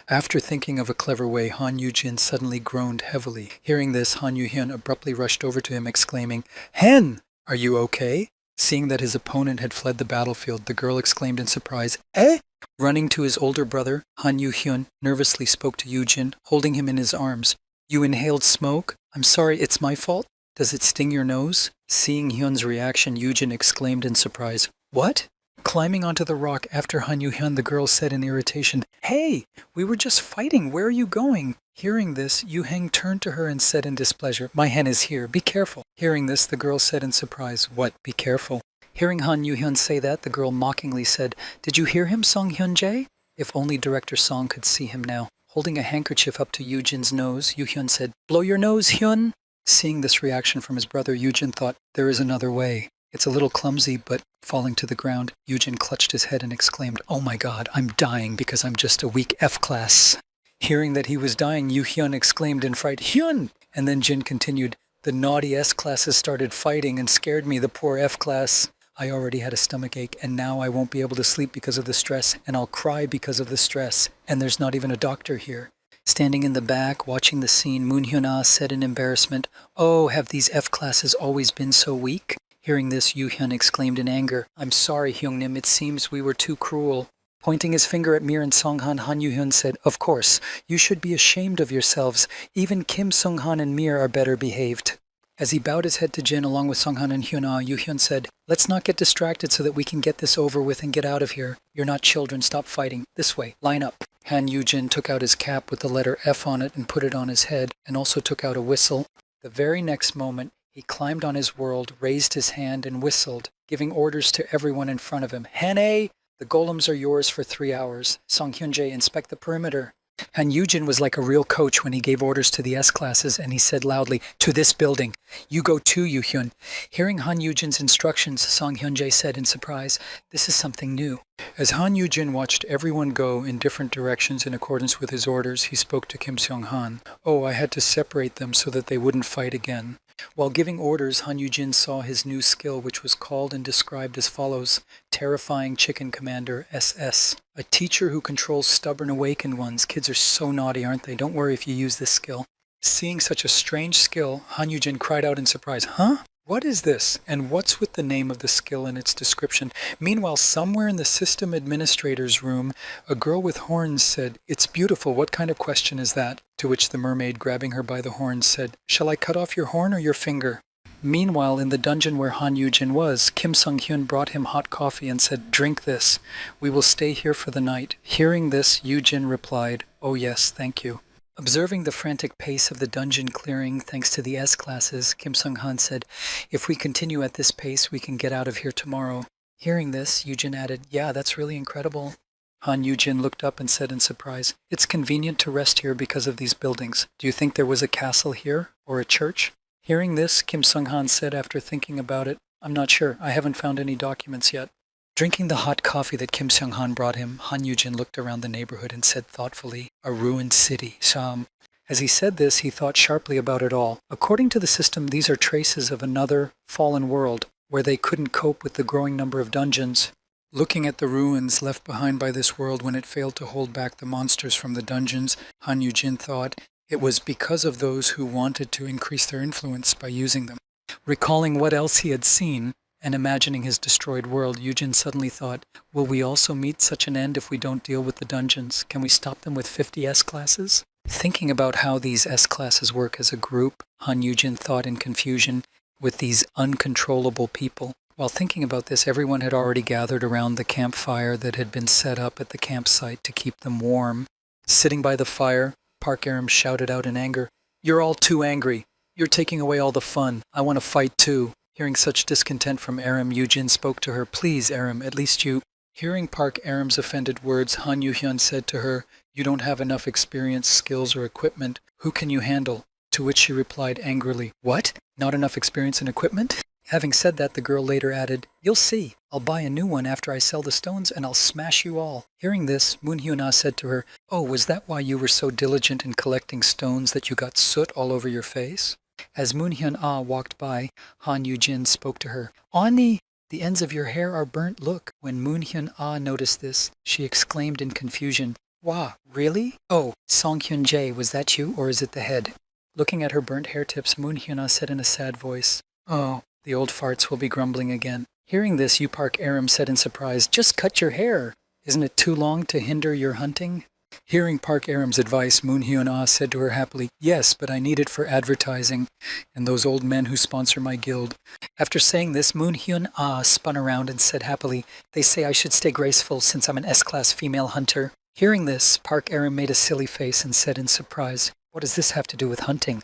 After thinking of a clever way, Han Yoo-jin suddenly groaned heavily. Hearing this, Han Yoo-hyun abruptly rushed over to him, exclaiming, "Hen! Are you okay?" Seeing that his opponent had fled the battlefield, the girl exclaimed in surprise, "Eh?" Running to his older brother, Han Yoo-hyun nervously spoke to Yoo-jin, holding him in his arms. "You inhaled smoke? I'm sorry, it's my fault? Does it sting your nose?" Seeing Hyun's reaction, Yoo-jin exclaimed in surprise, "What?" Climbing onto the rock after Han Yoo-hyun, the girl said in irritation, "Hey, we were just fighting. Where are you going?" Hearing this, Yoo-heng turned to her and said in displeasure, "My hen is here. Be careful." Hearing this, the girl said in surprise, "What, be careful?" Hearing Han Yoo-hyun say that, the girl mockingly said, "Did you hear him, Song-hyun-jae?" If only Director Song could see him now. Holding a handkerchief up to Yoo-jin's nose, Yoo-hyun said, "Blow your nose, Hyun." Seeing this reaction from his brother, Yoo-jin thought, there is another way. It's a little clumsy, but falling to the ground, Yoo-jin clutched his head and exclaimed, "Oh my god, I'm dying because I'm just a weak F-class." Hearing that he was dying, Yoo-hyun exclaimed in fright, "Hyun!" And then Jin continued, "The naughty S-classes started fighting and scared me, the poor F-class. I already had a stomachache, and now I won't be able to sleep because of the stress, and I'll cry because of the stress, and there's not even a doctor here." Standing in the back, watching the scene, Moon-hyun-ah said in embarrassment, "Oh, have these F-classes always been so weak?" Hearing this, Yoo-hyun exclaimed in anger, "I'm sorry, Hyungnim, it seems we were too cruel." Pointing his finger at Mir and Song-han, Han Yoo-hyun said, "Of course, you should be ashamed of yourselves. Even Kim Song-han and Mir are better behaved." As he bowed his head to Jin along with Song-han and Hyun-ah, Yoo-hyun said, "Let's not get distracted so that we can get this over with and get out of here. You're not children, stop fighting. This way, line up." Han Yoo-jin took out his cap with the letter F on it and put it on his head, and also took out a whistle. The very next moment, he climbed on his world, raised his hand, and whistled, giving orders to everyone in front of him. Hane! The golems are yours for 3 hours. Song Hyun-jae, inspect the perimeter. Han Yujin was like a real coach when he gave orders to the S-classes, and he said loudly, to this building. You go too, Yu-hyun. Hearing Han Yujin's instructions, Song Hyun-jae said in surprise, this is something new. As Han Yujin watched everyone go in different directions in accordance with his orders, he spoke to Kim Seong-han. Oh, I had to separate them so that they wouldn't fight again. While giving orders, Han Yujin saw his new skill, which was called and described as follows: Terrifying Chicken Commander, SS. A teacher who controls stubborn awakened ones. Kids are so naughty, aren't they? Don't worry if you use this skill. Seeing such a strange skill, Han Yujin cried out in surprise, Huh? What is this? And what's with the name of the skill and its description? Meanwhile, somewhere in the system administrator's room, a girl with horns said, It's beautiful. What kind of question is that? To which the mermaid, grabbing her by the horns, said, Shall I cut off your horn or your finger? Meanwhile, in the dungeon where Han Yujin was, Kim Sung-hyun brought him hot coffee and said, Drink this. We will stay here for the night. Hearing this, Yujin replied, Oh yes, thank you. Observing the frantic pace of the dungeon clearing thanks to the S-classes, Kim Sung-han said, If we continue at this pace, we can get out of here tomorrow. Hearing this, Yujin added, Yeah, that's really incredible. Han Yujin looked up and said in surprise, It's convenient to rest here because of these buildings. Do you think there was a castle here, or a church? Hearing this, Kim Sung-han said after thinking about it, I'm not sure. I haven't found any documents yet. Drinking the hot coffee that Kim Seong-han brought him, Han Yujin looked around the neighborhood and said thoughtfully, A ruined city, Sham. As he said this, he thought sharply about it all. According to the system, these are traces of another fallen world, where they couldn't cope with the growing number of dungeons. Looking at the ruins left behind by this world when it failed to hold back the monsters from the dungeons, Han Yujin thought it was because of those who wanted to increase their influence by using them. Recalling what else he had seen, and imagining his destroyed world, Yujin suddenly thought, will we also meet such an end if we don't deal with the dungeons? Can we stop them with 50 S-classes? Thinking about how these S-classes work as a group, Han Yujin thought in confusion, with these uncontrollable people. While thinking about this, everyone had already gathered around the campfire that had been set up at the campsite to keep them warm. Sitting by the fire, Park Aram shouted out in anger, You're all too angry. You're taking away all the fun. I want to fight too. Hearing such discontent from Aram, Yujin spoke to her, Please, Aram, at least you. Hearing Park Aram's offended words, Han Yu-hyun said to her, You don't have enough experience, skills, or equipment. Who can you handle? To which she replied angrily, What? Not enough experience and equipment? Having said that, the girl later added, You'll see. I'll buy a new one after I sell the stones, and I'll smash you all. Hearing this, Moon Hyun-ah said to her, Oh, was that why you were so diligent in collecting stones that you got soot all over your face? As Moon Hyun-ah walked by, Han Yujin spoke to her. Ani, the ends of your hair are burnt, look. When Moon Hyun-ah noticed this, she exclaimed in confusion, Wow, really? Oh, Song Hyun-jae, was that you, or is it the head? Looking at her burnt hair tips, Moon Hyun-ah said in a sad voice, Oh, the old farts will be grumbling again. Hearing this, Park Aram said in surprise, Just cut your hair. Isn't it too long to hinder your hunting? Hearing Park Aram's advice, Moon Hyun-ah said to her happily, Yes, but I need it for advertising and those old men who sponsor my guild. After saying this, Moon Hyun-ah spun around and said happily, They say I should stay graceful since I'm an S-class female hunter. Hearing this, Park Aram made a silly face and said in surprise, What does this have to do with hunting?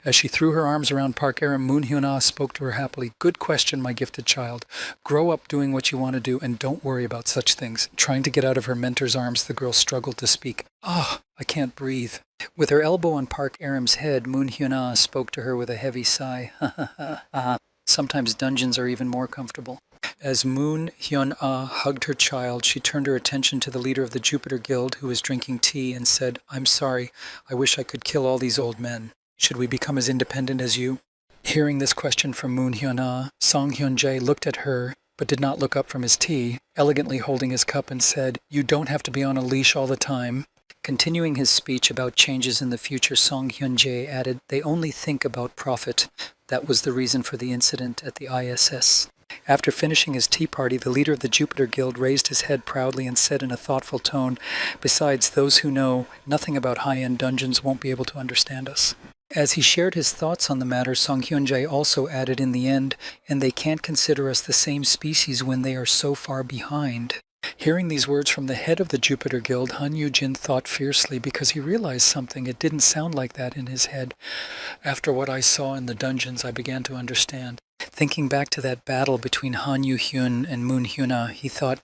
As she threw her arms around Park Aram, Moon Hyun-ah spoke to her happily, Good question, my gifted child. Grow up doing what you want to do and don't worry about such things. Trying to get out of her mentor's arms, the girl struggled to speak. I can't breathe. With her elbow on Park Aram's head, Moon Hyun-ah spoke to her with a heavy sigh. Sometimes dungeons are even more comfortable. As Moon Hyun-ah hugged her child, she turned her attention to the leader of the Jupiter Guild, who was drinking tea, and said, I'm sorry, I wish I could kill all these old men. Should we become as independent as you? Hearing this question from Moon Hyun-ah, Song Hyun-jae looked at her, but did not look up from his tea, elegantly holding his cup and said, You don't have to be on a leash all the time. Continuing his speech about changes in the future, Song Hyun-jae added, They only think about profit. That was the reason for the incident at the ISS. After finishing his tea party, the leader of the Jupiter Guild raised his head proudly and said in a thoughtful tone, Besides, those who know nothing about high-end dungeons won't be able to understand us. As he shared his thoughts on the matter, Song Hyun-jae also added in the end, And they can't consider us the same species when they are so far behind. Hearing these words from the head of the Jupiter Guild, Han Yu-jin thought fiercely because he realized something. It didn't sound like that in his head. After what I saw in the dungeons, I began to understand. Thinking back to that battle between Han Yu-hyun and Moon Hyuna, he thought,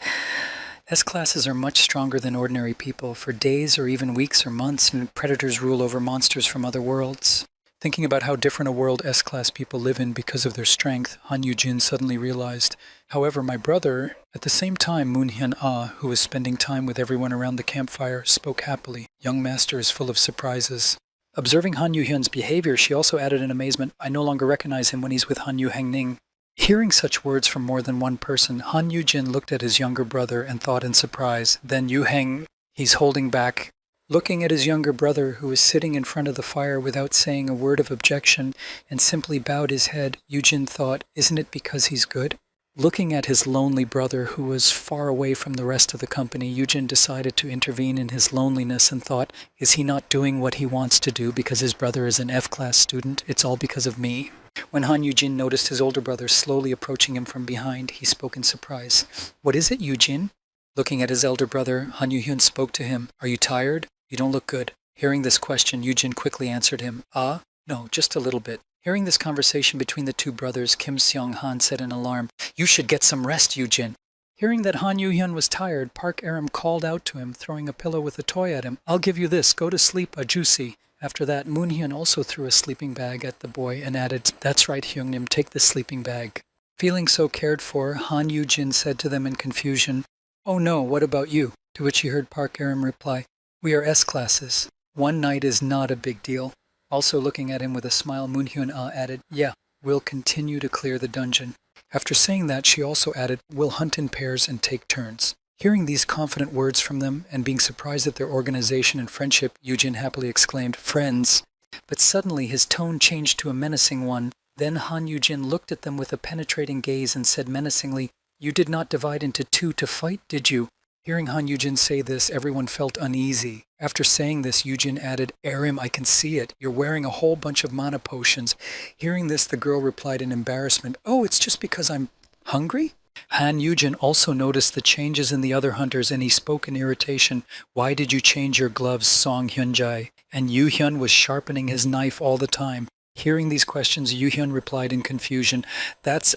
S-classes are much stronger than ordinary people. For days or even weeks or months, and predators rule over monsters from other worlds. Thinking about how different a world S-class people live in because of their strength, Han Yu-jin suddenly realized, however, my brother, at the same time Moon Hyun-ah, who was spending time with everyone around the campfire, spoke happily. Young master is full of surprises. Observing Han Yu-hyun's behavior, she also added in amazement, I no longer recognize him when he's with Han Yu-heng-ning. Hearing such words from more than one person, Han Yu-jin looked at his younger brother and thought in surprise, then Yu-heng, he's holding back. Looking at his younger brother, who was sitting in front of the fire without saying a word of objection and simply bowed his head, Yu-jin thought, isn't it because he's good? Looking at his lonely brother, who was far away from the rest of the company, Yu-jin decided to intervene in his loneliness and thought, is he not doing what he wants to do because his brother is an F-class student? It's all because of me. When Han Yu-jin noticed his older brother slowly approaching him from behind, he spoke in surprise. What is it, Yu-jin? Looking at his elder brother, Han Yu-hyun spoke to him. Are you tired? You don't look good. Hearing this question, Yu-jin quickly answered him. No, just a little bit. Hearing this conversation between the two brothers, Kim Seong-han said in alarm, you should get some rest, Yu-jin. Hearing that Han Yu-hyun was tired, Park Aram called out to him, throwing a pillow with a toy at him. I'll give you this. Go to sleep, a juicy. After that, Moon Hyun also threw a sleeping bag at the boy and added, that's right, Hyungnim, take the sleeping bag. Feeling so cared for, Han Yu-jin said to them in confusion, oh no, what about you? To which he heard Park Aram reply, we are S-classes. One night is not a big deal. Also looking at him with a smile, Moon Hyun-ah added, yeah, we'll continue to clear the dungeon. After saying that, she also added, we'll hunt in pairs and take turns. Hearing these confident words from them and being surprised at their organization and friendship, Yu-jin happily exclaimed, friends. But suddenly his tone changed to a menacing one. Then Han Yu-jin looked at them with a penetrating gaze and said menacingly, you did not divide into two to fight, did you? Hearing Han Yu-jin say this, everyone felt uneasy. After saying this, Yu-jin added, Arim, I can see it. You're wearing a whole bunch of mana potions. Hearing this, the girl replied in embarrassment, oh, it's just because I'm hungry? Han Yu-jin also noticed the changes in the other hunters and he spoke in irritation. Why did you change your gloves, Song Hyun-jae? And Yu-hyun was sharpening his knife all the time. Hearing these questions, Yu-hyun replied in confusion, that's...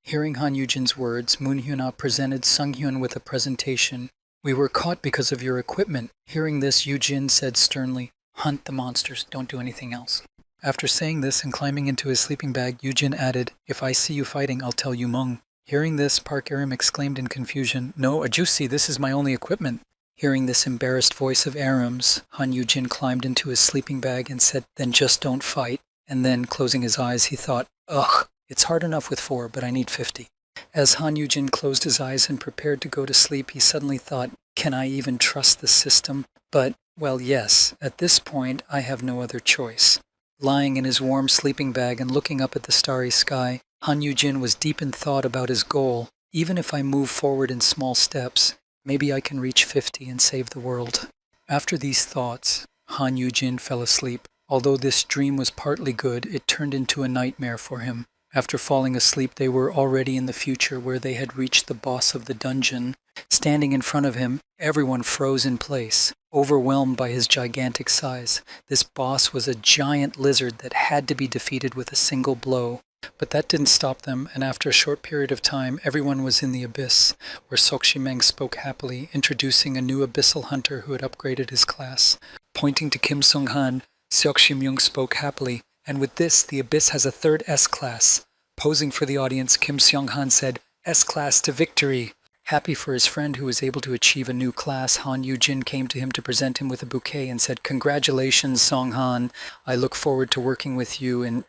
Hearing Han Yu-jin's words, Moon Hyun-ah presented Sung-hyun with a presentation. We were caught because of your equipment. Hearing this, Yu-jin said sternly, hunt the monsters, don't do anything else. After saying this and climbing into his sleeping bag, Yu-jin added, if I see you fighting, I'll tell you Mung. Hearing this, Park Aram exclaimed in confusion, no, Ajusi, this is my only equipment. Hearing this embarrassed voice of Aram's, Han Yu-jin climbed into his sleeping bag and said, then just don't fight. And then, closing his eyes, he thought, ugh. It's hard enough with 4, but I need 50. As Han Yu-jin closed his eyes and prepared to go to sleep, he suddenly thought, can I even trust the system? But, well, yes, at this point, I have no other choice. Lying in his warm sleeping bag and looking up at the starry sky, Han Yu-jin was deep in thought about his goal. Even if I move forward in small steps, maybe I can reach 50 and save the world. After these thoughts, Han Yu-jin fell asleep. Although this dream was partly good, it turned into a nightmare for him. After falling asleep, they were already in the future where they had reached the boss of the dungeon. Standing in front of him, everyone froze in place, overwhelmed by his gigantic size. This boss was a giant lizard that had to be defeated with a single blow. But that didn't stop them, and after a short period of time, everyone was in the abyss, where Sok Shimeng spoke happily, introducing a new abyssal hunter who had upgraded his class. Pointing to Kim Sung-han, Sok Shimeng spoke happily, and with this, the abyss has a third S-class. Posing for the audience, Kim Seong-han said, S-class to victory. Happy for his friend who was able to achieve a new class, Han Yu-jin came to him to present him with a bouquet and said, congratulations, Song-han. I look forward to working with you. And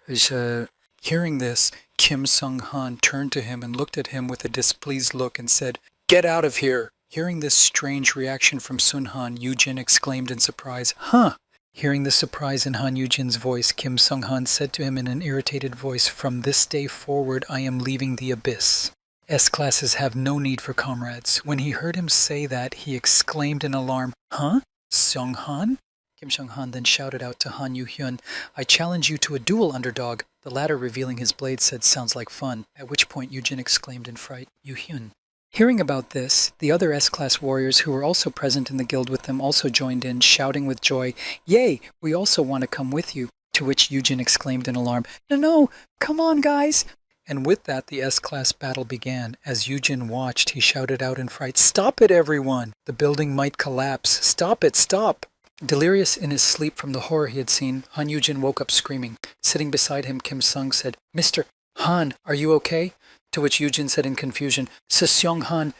hearing this, Kim Sung-han turned to him and looked at him with a displeased look and said, get out of here. Hearing this strange reaction from Sun-han, Yu-jin exclaimed in surprise, huh? Hearing the surprise in Han Yu-jin's voice, Kim Sung-han said to him in an irritated voice, from this day forward, I am leaving the abyss. S-classes have no need for comrades. When he heard him say that, he exclaimed in alarm, huh? Sung-han? Kim Sung-han then shouted out to Han Yu-hyun, I challenge you to a duel, underdog. The latter, revealing his blade, said, sounds like fun. At which point Yu-jin exclaimed in fright, Yu-hyun. Hearing about this, the other S-class warriors who were also present in the guild with them also joined in, shouting with joy, "Yay, we also want to come with you." To which Yujin exclaimed in alarm, "No, come on, guys." And with that, the S-class battle began. As Yujin watched, he shouted out in fright, "Stop it, everyone! The building might collapse. Stop it, stop!" Delirious in his sleep from the horror he had seen, Han Yujin woke up screaming. Sitting beside him, Kim Sung said, "Mr. Han, are you okay?" To which Yujin said in confusion, "Seseong Han."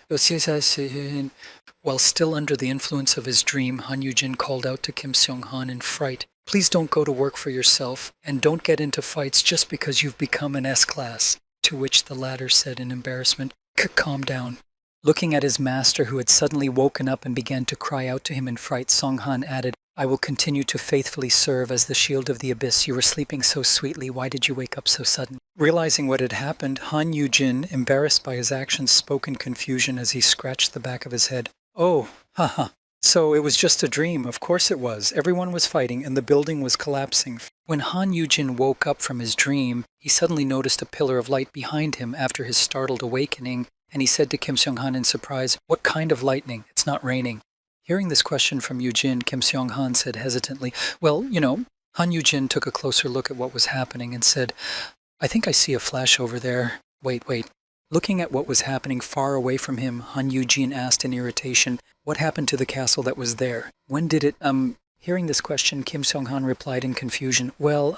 While still under the influence of his dream, Han Yujin called out to Kim Seong Han in fright, "Please don't go to work for yourself, and don't get into fights just because you've become an S-class." To which the latter said in embarrassment, "Calm down." Looking at his master, who had suddenly woken up and began to cry out to him in fright, Song Han added, "I will continue to faithfully serve as the shield of the abyss. You were sleeping so sweetly. Why did you wake up so sudden?" Realizing what had happened, Han Yujin, embarrassed by his actions, spoke in confusion as he scratched the back of his head. "Oh, haha. So it was just a dream. Of course it was. Everyone was fighting and the building was collapsing." When Han Yujin woke up from his dream, he suddenly noticed a pillar of light behind him after his startled awakening, and he said to Kim Seong Han in surprise, "What kind of lightning? It's not raining." Hearing this question from Yujin, Kim Seong Han said hesitantly, "Well, Han Yujin took a closer look at what was happening and said, "I think I see a flash over there. Wait. Looking at what was happening far away from him, Han Yujin asked in irritation, "What happened to the castle that was there? When did it, Hearing this question, Kim Seong Han replied in confusion, "Well,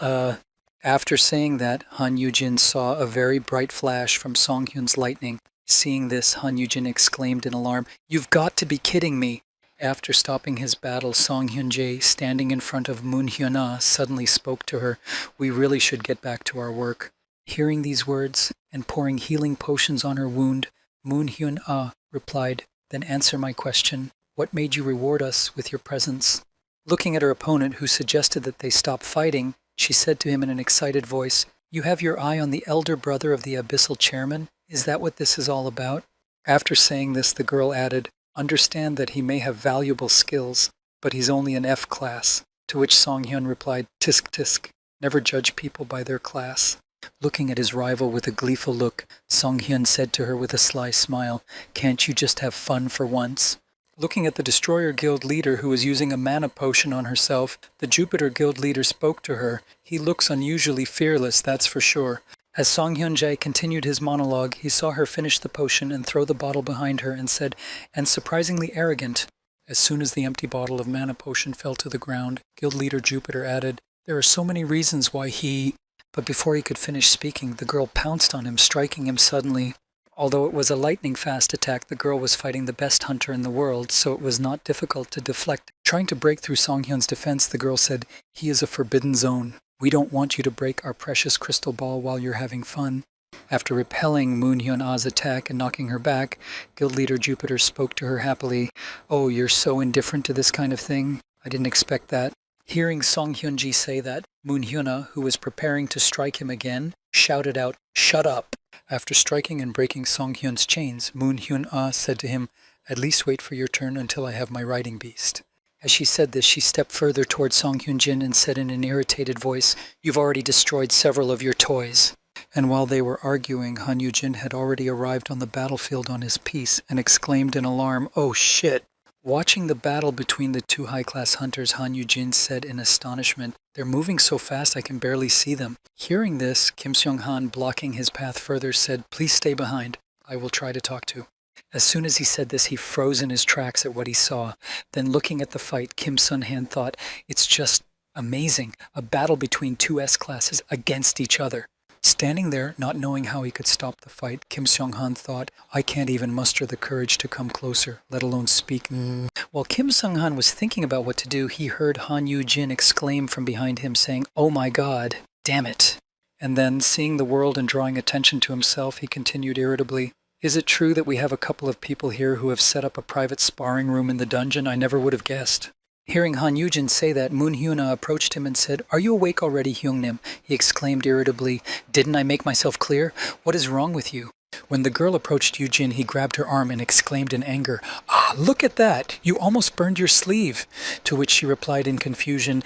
After saying that, Han Yujin saw a very bright flash from Song Hyun's lightning. Seeing this, Han Yujin exclaimed in alarm, "You've got to be kidding me!" After stopping his battle, Song Hyun-jae, standing in front of Moon Hyun-ah, suddenly spoke to her, "We really should get back to our work." Hearing these words, and pouring healing potions on her wound, Moon Hyun-ah replied, "Then answer my question. What made you reward us with your presence?" Looking at her opponent, who suggested that they stop fighting, she said to him in an excited voice, "You have your eye on the elder brother of the Abyssal Chairman? Is that what this is all about?" After saying this, the girl added, "Understand that he may have valuable skills, but he's only an F class." To which Song Hyun replied, "Tisk tisk, never judge people by their class." Looking at his rival with a gleeful look, Song Hyun said to her with a sly smile, "Can't you just have fun for once?" Looking at the Destroyer Guild leader who was using a mana potion on herself, the Jupiter Guild leader spoke to her. "He looks unusually fearless, that's for sure." As Song Hyun-jae continued his monologue, he saw her finish the potion and throw the bottle behind her and said, "And surprisingly arrogant." As soon as the empty bottle of mana potion fell to the ground, Guild leader Jupiter added, "There are so many reasons why he..." But before he could finish speaking, the girl pounced on him, striking him suddenly. Although it was a lightning-fast attack, the girl was fighting the best hunter in the world, so it was not difficult to deflect. Trying to break through Song Hyun's defense, the girl said, "He is a forbidden zone. We don't want you to break our precious crystal ball while you're having fun." After repelling Moon Hyun-ah's attack and knocking her back, Guild leader Jupiter spoke to her happily, "Oh, you're so indifferent to this kind of thing? I didn't expect that." Hearing Song Hyun-ji say that, Moon Hyun-ah, who was preparing to strike him again, shouted out, "Shut up!" After striking and breaking Song Hyun's chains, Moon Hyun-ah said to him, "At least wait for your turn until I have my riding beast." As she said this, she stepped further toward Song Hyun-jin and said in an irritated voice, "You've already destroyed several of your toys." And while they were arguing, Han Yujin had already arrived on the battlefield on his piece and exclaimed in alarm, "Oh shit!" Watching the battle between the two high-class hunters, Han Yujin said in astonishment, "They're moving so fast I can barely see them." Hearing this, Kim Seong-han, blocking his path further, said, "Please stay behind. I will try to talk to." As soon as he said this, he froze in his tracks at what he saw. Then looking at the fight, Kim Sun-han thought, "It's just amazing. A battle between two S-classes against each other." Standing there, not knowing how he could stop the fight, Kim Seong-han thought, "I can't even muster the courage to come closer, let alone speak." While Kim Seong-han was thinking about what to do, he heard Han Yu-jin exclaim from behind him, saying, "Oh my god, damn it." And then, seeing the world and drawing attention to himself, he continued irritably, "Is it true that we have a couple of people here who have set up a private sparring room in the dungeon? I never would have guessed." Hearing Han Yujin say that, Moon Hyuna approached him and said, "Are you awake already, Hyungnim?" He exclaimed irritably, "Didn't I make myself clear? What is wrong with you?" When the girl approached Yujin, he grabbed her arm and exclaimed in anger, "Ah, look at that! You almost burned your sleeve!" To which she replied in confusion,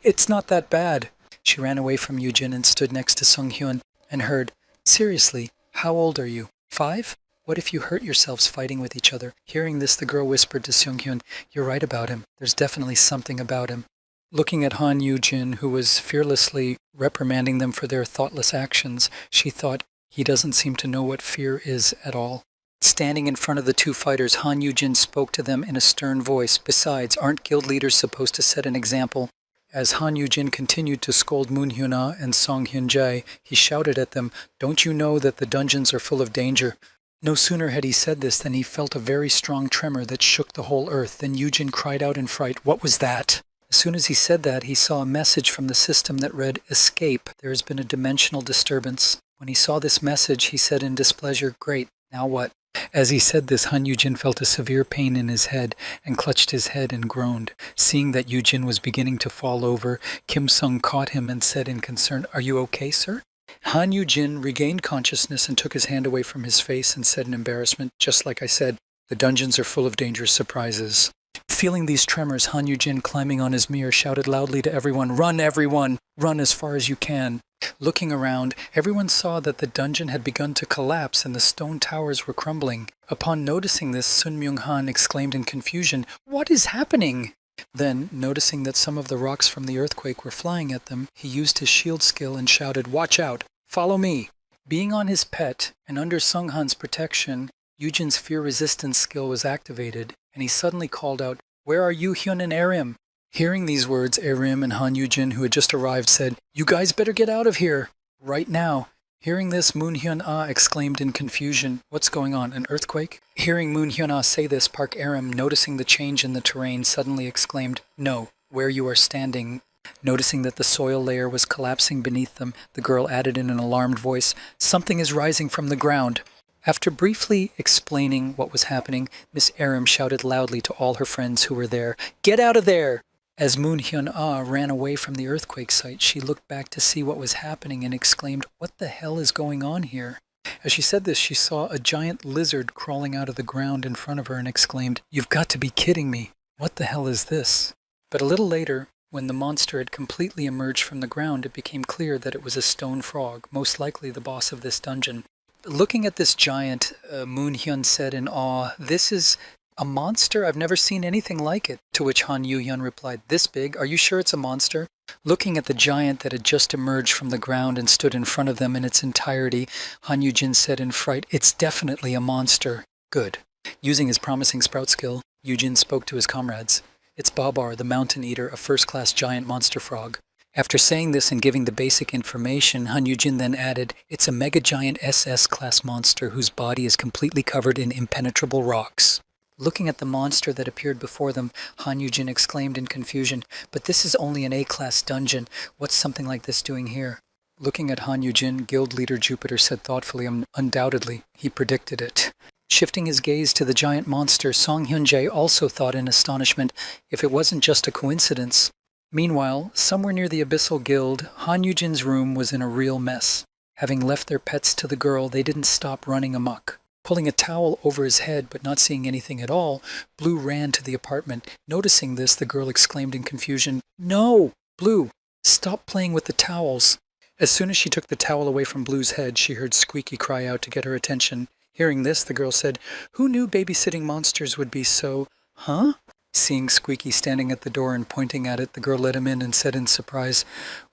"It's not that bad." She ran away from Yujin and stood next to Sung Hyun and heard, "Seriously, how old are you? 5? What if you hurt yourselves fighting with each other? Hearing this, the girl whispered to Seung-hyun, "You're right about him. There's definitely something about him." Looking at Han Yoo-jin, who was fearlessly reprimanding them for their thoughtless actions, she thought, he doesn't seem to know what fear is at all. Standing in front of the two fighters, Han Yoo-jin spoke to them in a stern voice. Besides, aren't guild leaders supposed to set an example? As Han Yoo-jin continued to scold Moon Hyun-ah and Song Hyun-jae, he shouted at them, "Don't you know that the dungeons are full of danger?" No sooner had he said this than he felt a very strong tremor that shook the whole earth. Then Yoo-jin cried out in fright, "What was that?" As soon as he said that, he saw a message from the system that read, "Escape. There has been a dimensional disturbance." When he saw this message, he said in displeasure, "Great, now what?" As he said this, Han Yoo-jin felt a severe pain in his head and clutched his head and groaned. Seeing that Yoo-jin was beginning to fall over, Kim Sung caught him and said in concern, "Are you okay, sir?" Han Yoo-jin regained consciousness and took his hand away from his face and said in embarrassment, "Just like I said, the dungeons are full of dangerous surprises." Feeling these tremors, Han Yoo-jin, climbing on his mirror, shouted loudly to everyone, "Run, everyone! Run as far as you can!" Looking around, everyone saw that the dungeon had begun to collapse and the stone towers were crumbling. Upon noticing this, Sun Myung-han exclaimed in confusion, "What is happening?" Then, noticing that some of the rocks from the earthquake were flying at them, he used his shield skill and shouted, "Watch out! Follow me!" Being on his pet and under Sung-han's protection, Yoo-jin's fear resistance skill was activated, and he suddenly called out, "Where are Yoo-hyun and Arim?" Hearing these words, Arim and Han Yoo-jin, who had just arrived, said, "You guys better get out of here, right now." Hearing this, Moon Hyun-ah exclaimed in confusion, "What's going on, an earthquake?" Hearing Moon Hyun-ah say this, Park Arim, noticing the change in the terrain, suddenly exclaimed, "No, where you are standing." Noticing that the soil layer was collapsing beneath them, the girl added in an alarmed voice, "Something is rising from the ground." After briefly explaining what was happening, Miss Arim shouted loudly to all her friends who were there, "Get out of there!" As Moon Hyun-ah ran away from the earthquake site, she looked back to see what was happening and exclaimed, "What the hell is going on here?" As she said this, she saw a giant lizard crawling out of the ground in front of her and exclaimed, "You've got to be kidding me. What the hell is this?" But a little later, when the monster had completely emerged from the ground, it became clear that it was a stone frog, most likely the boss of this dungeon. Looking at this giant, Moon Hyun said in awe, "This is a monster? I've never seen anything like it." To which Han Yoo-hyun replied, "This big? Are you sure it's a monster?" Looking at the giant that had just emerged from the ground and stood in front of them in its entirety, Han Yoo-jin said in fright, "It's definitely a monster." Good. Using his promising sprout skill, Yoo-jin spoke to his comrades. "It's Babar, the mountain eater, a first-class giant monster frog." After saying this and giving the basic information, Han Yoo-jin then added, "It's a mega-giant SS-class monster whose body is completely covered in impenetrable rocks." Looking at the monster that appeared before them, Han Yoo-jin exclaimed in confusion, "But this is only an A-class dungeon. What's something like this doing here?" Looking at Han Yoo-jin, guild leader Jupiter said thoughtfully, "Undoubtedly, he predicted it." Shifting his gaze to the giant monster, Song Hyun-jae also thought in astonishment, if it wasn't just a coincidence. Meanwhile, somewhere near the Abyssal Guild, Han Yoo-jin's room was in a real mess. Having left their pets to the girl, they didn't stop running amok. Pulling a towel over his head but not seeing anything at all, Blue ran to the apartment. Noticing this, the girl exclaimed in confusion, "No! Blue, stop playing with the towels." As soon as she took the towel away from Blue's head, she heard Squeaky cry out to get her attention. Hearing this, the girl said, "Who knew babysitting monsters would be so... Huh?" Seeing Squeaky standing at the door and pointing at it, the girl let him in and said in surprise,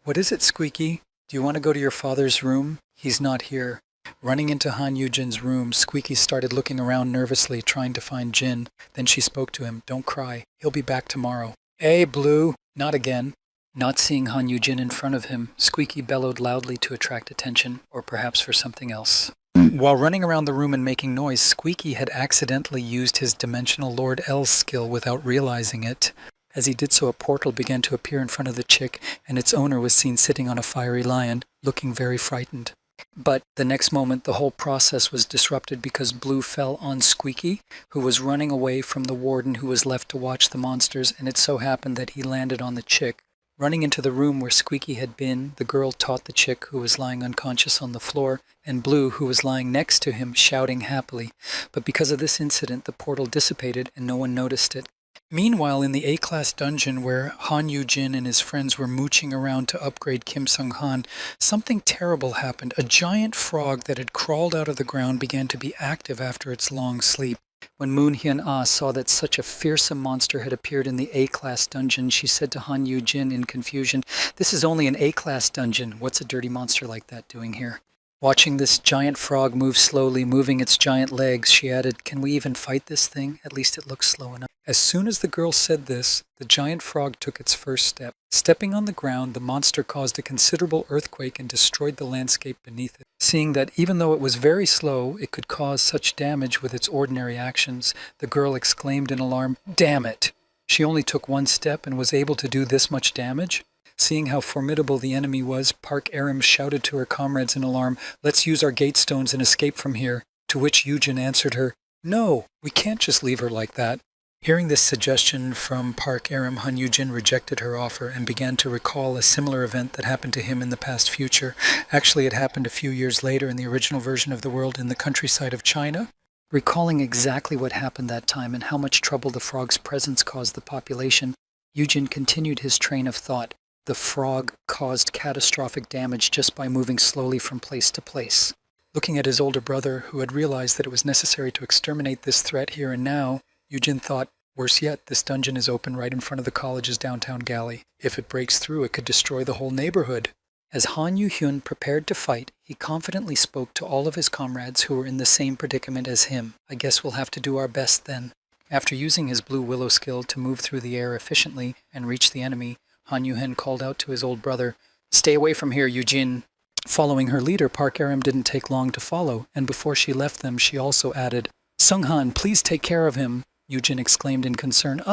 "What is it, Squeaky? Do you want to go to your father's room? He's not here." Running into Han Yoo-jin's room, Squeaky started looking around nervously, trying to find Jin. Then she spoke to him, "Don't cry. He'll be back tomorrow." "Hey, Blue! Not again." Not seeing Han Yoo-jin in front of him, Squeaky bellowed loudly to attract attention, or perhaps for something else. While running around the room and making noise, Squeaky had accidentally used his Dimensional Lord L's skill without realizing it. As he did so, a portal began to appear in front of the chick, and its owner was seen sitting on a fiery lion, looking very frightened. But the next moment, the whole process was disrupted because Blue fell on Squeaky, who was running away from the warden who was left to watch the monsters, and it so happened that he landed on the chick. Running into the room where Squeaky had been, the girl taught the chick, who was lying unconscious on the floor, and Blue, who was lying next to him, shouting happily. But because of this incident, the portal dissipated and no one noticed it. Meanwhile, in the A-class dungeon where Han Yu-jin and his friends were mooching around to upgrade Kim Sung-han, something terrible happened. A giant frog that had crawled out of the ground began to be active after its long sleep. When Moon Hyun-ah saw that such a fearsome monster had appeared in the A-class dungeon, she said to Han Yu-jin in confusion, "This is only an A-class dungeon. What's a dirty monster like that doing here?" Watching this giant frog move slowly, moving its giant legs, she added, "Can we even fight this thing? At least it looks slow enough." As soon as the girl said this, the giant frog took its first step. Stepping on the ground, the monster caused a considerable earthquake and destroyed the landscape beneath it. Seeing that even though it was very slow, it could cause such damage with its ordinary actions, the girl exclaimed in alarm, "Damn it! She only took one step and was able to do this much damage?" Seeing how formidable the enemy was, Park Aram shouted to her comrades in alarm, "Let's use our gate stones and escape from here." To which Yujin answered her, "No, we can't just leave her like that." Hearing this suggestion from Park Aram, Han Yujin rejected her offer and began to recall a similar event that happened to him in the past future. Actually, it happened a few years later in the original version of the world in the countryside of China. Recalling exactly what happened that time and how much trouble the frog's presence caused the population, Yujin continued his train of thought. The frog caused catastrophic damage just by moving slowly from place to place. Looking at his older brother, who had realized that it was necessary to exterminate this threat here and now, Yujin thought, worse yet, this dungeon is open right in front of the college's downtown galley. If it breaks through, it could destroy the whole neighborhood. As Han Yu-hyun prepared to fight, he confidently spoke to all of his comrades who were in the same predicament as him. "I guess we'll have to do our best then." After using his blue willow skill to move through the air efficiently and reach the enemy, Han Yu-hen called out to his old brother, "Stay away from here, Yujin." Following her leader, Park Aram didn't take long to follow, and before she left them, she also added, "Sung-han, please take care of him." Yujin exclaimed in concern,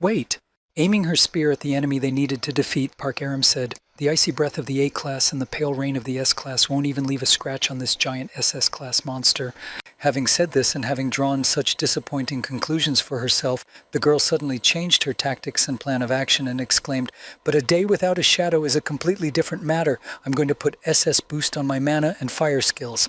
wait." Aiming her spear at the enemy they needed to defeat, Park Aram said, "The icy breath of the A-class and the pale rain of the S-class won't even leave a scratch on this giant SS-class monster." Having said this and having drawn such disappointing conclusions for herself, the girl suddenly changed her tactics and plan of action and exclaimed, "But a day without a shadow is a completely different matter. I'm going to put SS boost on my mana and fire skills."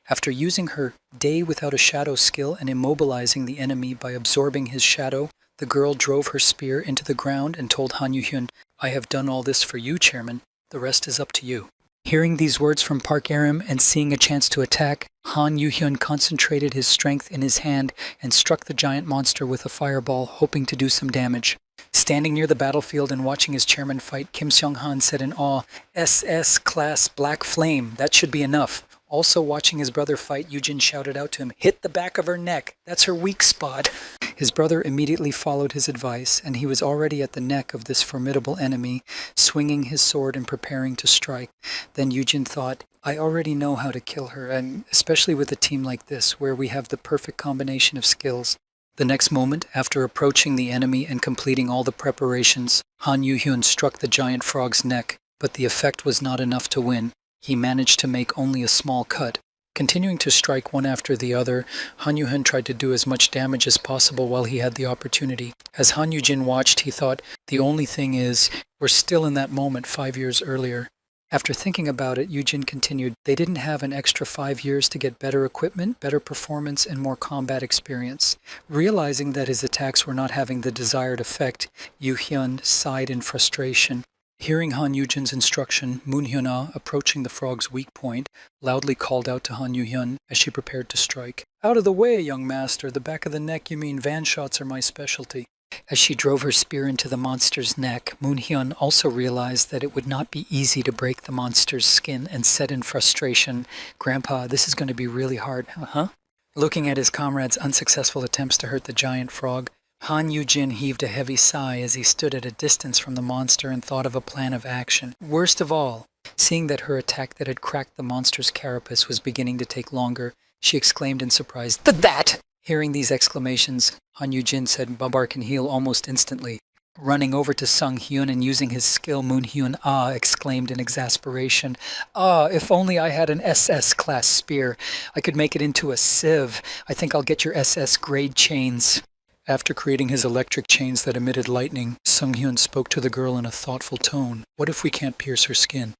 After using her day without a shadow skill and immobilizing the enemy by absorbing his shadow, the girl drove her spear into the ground and told Han Yu-hyun, "I have done all this for you, Chairman. The rest is up to you." Hearing these words from Park Aram and seeing a chance to attack, Han Yu-hyun concentrated his strength in his hand and struck the giant monster with a fireball, hoping to do some damage. Standing near the battlefield and watching his chairman fight, Kim Seong-han said in awe, "SS-class Black Flame, that should be enough." Also watching his brother fight, Yujin shouted out to him, "Hit the back of her neck. That's her weak spot." His brother immediately followed his advice, and he was already at the neck of this formidable enemy, swinging his sword and preparing to strike. Then Yujin thought, "I already know how to kill her, and especially with a team like this, where we have the perfect combination of skills." The next moment, after approaching the enemy and completing all the preparations, Han Yu-hyun struck the giant frog's neck, but the effect was not enough to win. He managed to make only a small cut. Continuing to strike one after the other, Han Yu-hyun tried to do as much damage as possible while he had the opportunity. As Han Yu-jin watched, he thought, the only thing is, we're still in that moment 5 years earlier. After thinking about it, Yujin continued, they didn't have an extra 5 years to get better equipment, better performance, and more combat experience. Realizing that his attacks were not having the desired effect, Yu-hyun sighed in frustration. Hearing Han Yujin's instruction, Moon Hyun-ah, approaching the frog's weak point, loudly called out to Han Yu-hyun as she prepared to strike. "Out of the way, young master. The back of the neck, you mean van shots are my specialty." As she drove her spear into the monster's neck, Moon Hyun also realized that it would not be easy to break the monster's skin and said in frustration, "Grandpa, this is going to be really hard, huh?" Looking at his comrade's unsuccessful attempts to hurt the giant frog, Han Yu-jin heaved a heavy sigh as he stood at a distance from the monster and thought of a plan of action. Worst of all, seeing that her attack that had cracked the monster's carapace was beginning to take longer, she exclaimed in surprise, "That!" Hearing these exclamations, Han Yu-jin said Babar can heal almost instantly. Running over to Sung Hyun and using his skill, Moon Hyun exclaimed in exasperation, if only I had an SS-class spear. I could make it into a sieve. I think I'll get your SS-grade chains." After creating his electric chains that emitted lightning, Sung Hyun spoke to the girl in a thoughtful tone. "What if we can't pierce her skin?"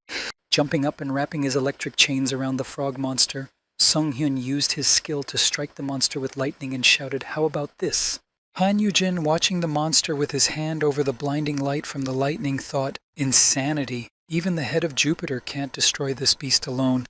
Jumping up and wrapping his electric chains around the frog monster, Sung Hyun used his skill to strike the monster with lightning and shouted, "How about this?" Han Yujin, watching the monster with his hand over the blinding light from the lightning, thought, insanity. Even the head of Jupiter can't destroy this beast alone.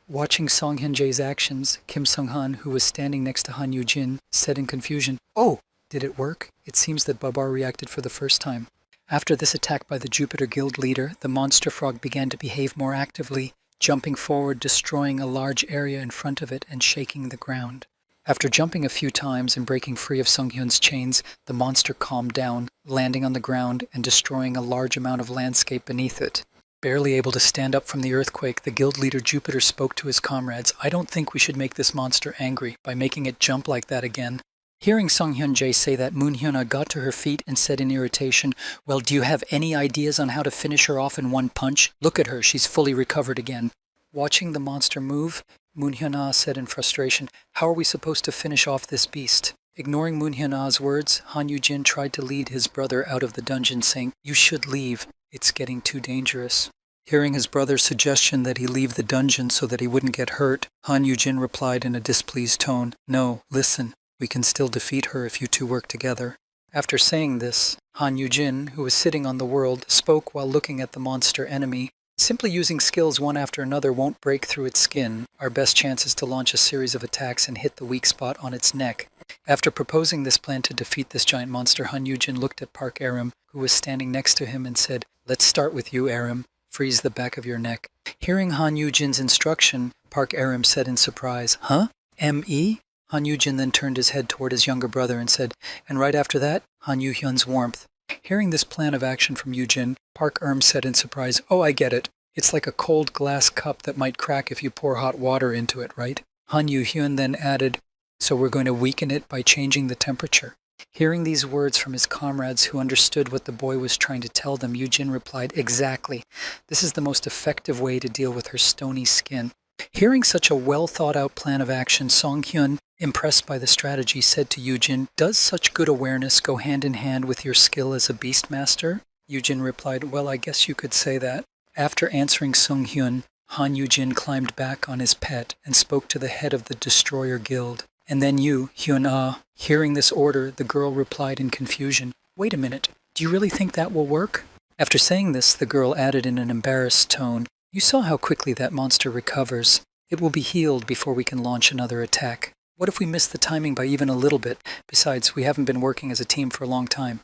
Watching Song Hyun-jae's actions, Kim Sung-han, who was standing next to Han Yujin, said in confusion, "Oh, did it work?" It seems that Babar reacted for the first time. After this attack by the Jupiter Guild leader, the monster frog began to behave more actively, jumping forward, destroying a large area in front of it and shaking the ground. After jumping a few times and breaking free of Sung-hyun's chains, the monster calmed down, landing on the ground and destroying a large amount of landscape beneath it. Barely able to stand up from the earthquake, the guild leader Jupiter spoke to his comrades, "I don't think we should make this monster angry by making it jump like that again." Hearing Song Hyun-jae say that, Moon Hyuna got to her feet and said in irritation, "Well, do you have any ideas on how to finish her off in one punch? Look at her, she's fully recovered again." Watching the monster move, Moon Hyuna said in frustration, "How are we supposed to finish off this beast?" Ignoring Moon Hyuna's words, Han Yujin tried to lead his brother out of the dungeon, saying, "You should leave. It's getting too dangerous." Hearing his brother's suggestion that he leave the dungeon so that he wouldn't get hurt, Han Yujin replied in a displeased tone, "No, listen. We can still defeat her if you two work together." After saying this, Han Yujin, who was sitting on the world, spoke while looking at the monster enemy. "Simply using skills one after another won't break through its skin. Our best chance is to launch a series of attacks and hit the weak spot on its neck." After proposing this plan to defeat this giant monster, Han Yujin looked at Park Aram, who was standing next to him, and said, "Let's start with you, Aram. Freeze the back of your neck." Hearing Han Yujin's instruction, Park Aram said in surprise, "Huh? M.E.?" Han Yujin then turned his head toward his younger brother and said, "And right after that, Han Yu-hyun's warmth." Hearing this plan of action from Yujin, Park Erm said in surprise, "Oh, I get it. It's like a cold glass cup that might crack if you pour hot water into it, right?" Han Yu-hyun then added, "So we're going to weaken it by changing the temperature." Hearing these words from his comrades who understood what the boy was trying to tell them, Yujin replied, "Exactly. This is the most effective way to deal with her stony skin." Hearing such a well-thought-out plan of action, Song Hyun, impressed by the strategy, said to Yujin, "Does such good awareness go hand in hand with your skill as a beastmaster?" Yujin replied, "Well, I guess you could say that." After answering Song Hyun, Han Yujin climbed back on his pet and spoke to the head of the Destroyer Guild. "And then you, Hyun-ah." Hearing this order, the girl replied in confusion, "Wait a minute, do you really think that will work?" After saying this, the girl added in an embarrassed tone, "You saw how quickly that monster recovers. It will be healed before we can launch another attack. What if we miss the timing by even a little bit? Besides, we haven't been working as a team for a long time."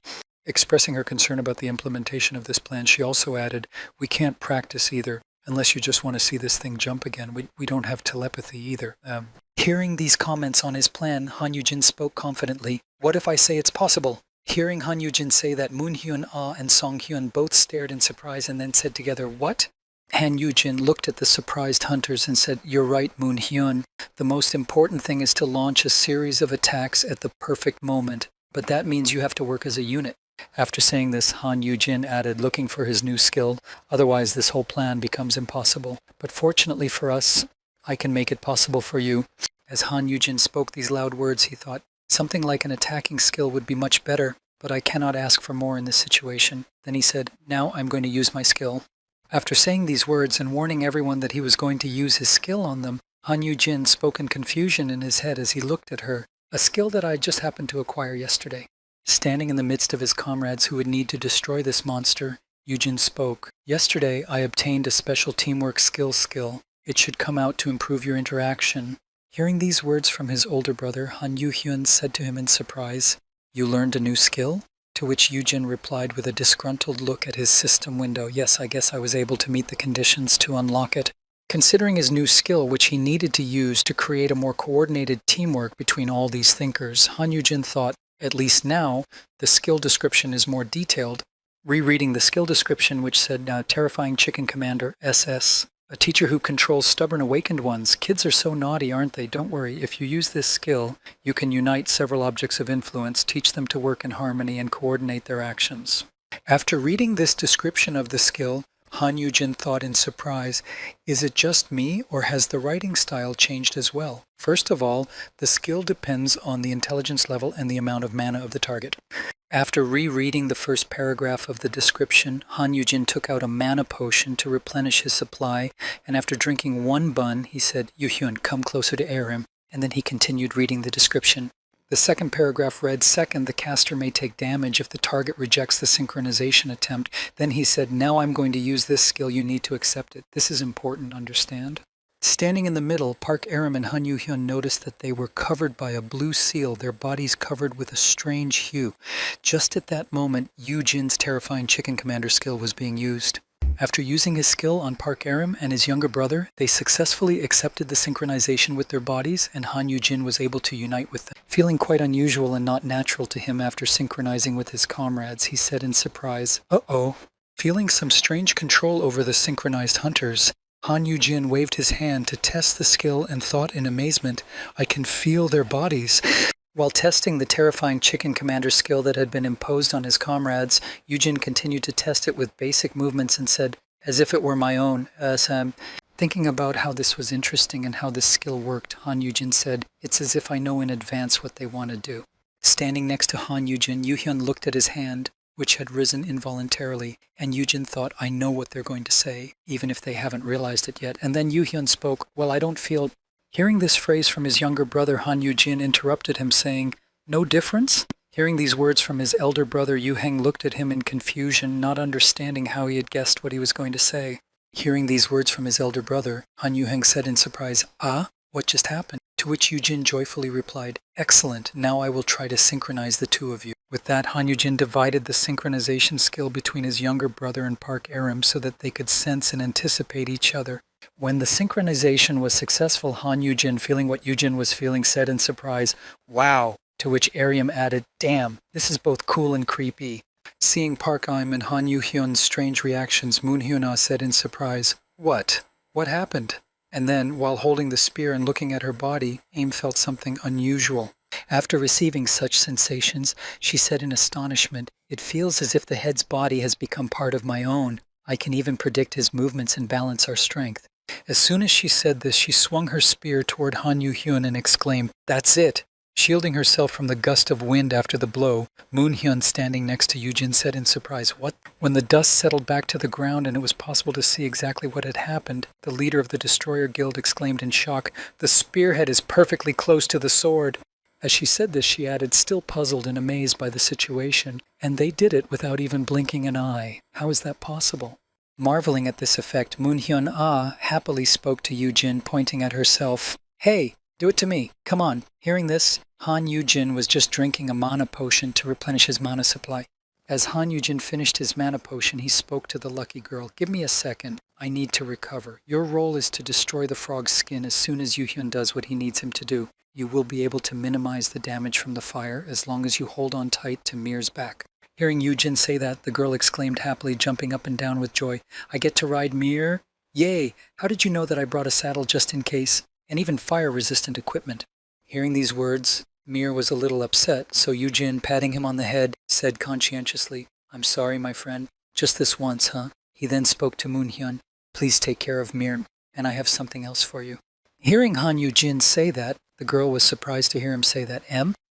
Expressing her concern about the implementation of this plan, she also added, "We can't practice either, unless you just want to see this thing jump again. We don't have telepathy either." Hearing these comments on his plan, Han Yujin spoke confidently, "What if I say it's possible?" Hearing Han Yujin say that, Moon Hyun-ah and Song Hyun both stared in surprise and then said together, "What?" Han Yujin looked at the surprised hunters and said, "You're right, Moon Hyun. The most important thing is to launch a series of attacks at the perfect moment, but that means you have to work as a unit." After saying this, Han Yujin added, looking for his new skill, "Otherwise this whole plan becomes impossible. But fortunately for us, I can make it possible for you." As Han Yujin spoke these loud words, he thought, "Something like an attacking skill would be much better, but I cannot ask for more in this situation." Then he said, "Now I'm going to use my skill." After saying these words and warning everyone that he was going to use his skill on them, Han Yujin spoke in confusion in his head as he looked at her, "A skill that I just happened to acquire yesterday." Standing in the midst of his comrades who would need to destroy this monster, Yujin spoke, "Yesterday I obtained a special teamwork skill. It should come out to improve your interaction." Hearing these words from his older brother, Han Yu-hyun said to him in surprise, "You learned a new skill?" To which Yujin replied with a disgruntled look at his system window, "Yes, I guess I was able to meet the conditions to unlock it." Considering his new skill, which he needed to use to create a more coordinated teamwork between all these thinkers, Han Yujin thought, at least now, the skill description is more detailed. Rereading the skill description, which said, "Terrifying Chicken Commander, SS. A teacher who controls stubborn awakened ones. Kids are so naughty, aren't they? Don't worry, if you use this skill, you can unite several objects of influence, teach them to work in harmony, and coordinate their actions." After reading this description of the skill, Han Yujin thought in surprise, "Is it just me, or has the writing style changed as well?" First of all, the skill depends on the intelligence level and the amount of mana of the target. After rereading the first paragraph of the description, Han Yujin took out a mana potion to replenish his supply, and after drinking one bun, he said, "Yu-hyun, come closer to Aram," and then he continued reading the description. The second paragraph read, "Second, the caster may take damage if the target rejects the synchronization attempt." Then he said, "Now I'm going to use this skill. You need to accept it. This is important, understand?" Standing in the middle, Park Aram and Han Yu-hyun noticed that they were covered by a blue seal, their bodies covered with a strange hue. Just at that moment, Yu-jin's terrifying chicken commander skill was being used. After using his skill on Park Aram and his younger brother, they successfully accepted the synchronization with their bodies, and Han Yu-jin was able to unite with them. Feeling quite unusual and not natural to him after synchronizing with his comrades, he said in surprise, "Uh-oh." Feeling some strange control over the synchronized hunters, Han Yu-jin waved his hand to test the skill and thought in amazement, "I can feel their bodies." While testing the terrifying chicken commander skill that had been imposed on his comrades, Yu-jin continued to test it with basic movements and said, "As if it were my own." Thinking about how this was interesting and how this skill worked, Han Yu-jin said, "It's as if I know in advance what they want to do." Standing next to Han Yu-jin, Yu-hyun looked at his hand, which had risen involuntarily, and Yu-jin thought, "I know what they're going to say, even if they haven't realized it yet." And then Yu-hyun spoke, "Well, I don't feel..." Hearing this phrase from his younger brother, Han Yu-jin interrupted him, saying, "No difference?" Hearing these words from his elder brother, Yu-heng looked at him in confusion, not understanding how he had guessed what he was going to say. Hearing these words from his elder brother, Han Yu-heng said in surprise, "Ah, what just happened?" To which Yu-jin joyfully replied, "Excellent, now I will try to synchronize the two of you." With that, Han Yu-jin divided the synchronization skill between his younger brother and Park Aram so that they could sense and anticipate each other. When the synchronization was successful, Han Yu-jin, feeling what Yu-jin was feeling, said in surprise, "Wow!" To which Aram added, "Damn, this is both cool and creepy." Seeing Park Aram and Han Yu-hyun's strange reactions, Moon Hyun-ah said in surprise, "What? What happened?" And then, while holding the spear and looking at her body, Aim felt something unusual. After receiving such sensations, she said in astonishment, "It feels as if the head's body has become part of my own. I can even predict his movements and balance our strength." As soon as she said this, she swung her spear toward Han Yu-hyun and exclaimed, "That's it!" Shielding herself from the gust of wind after the blow, Moon Hyun, standing next to Yu-jin, said in surprise, "What?" When the dust settled back to the ground and it was possible to see exactly what had happened, the leader of the Destroyer Guild exclaimed in shock, "The spearhead is perfectly close to the sword." As she said this, she added, still puzzled and amazed by the situation, "And they did it without even blinking an eye. How is that possible?" Marveling at this effect, Moon Hyun-ah happily spoke to Yu-jin, pointing at herself, "Hey, do it to me. Come on." Hearing this, Han Yu-jin was just drinking a mana potion to replenish his mana supply. As Han Yu-jin finished his mana potion, he spoke to the lucky girl, "Give me a second. I need to recover. Your role is to destroy the frog's skin as soon as Yu-hyun does what he needs him to do. You will be able to minimize the damage from the fire as long as you hold on tight to Mir's back." Hearing Yu-jin say that, the girl exclaimed happily, jumping up and down with joy, "I get to ride Mir? Yay! How did you know that I brought a saddle just in case? And even fire-resistant equipment?" Hearing these words, Mir was a little upset, so Yu-jin, patting him on the head, said conscientiously, "I'm sorry, my friend. Just this once, huh?" He then spoke to Moon Hyun, "Please take care of Mir, and I have something else for you." Hearing Han Yu-jin say that, the girl was surprised to hear him say that.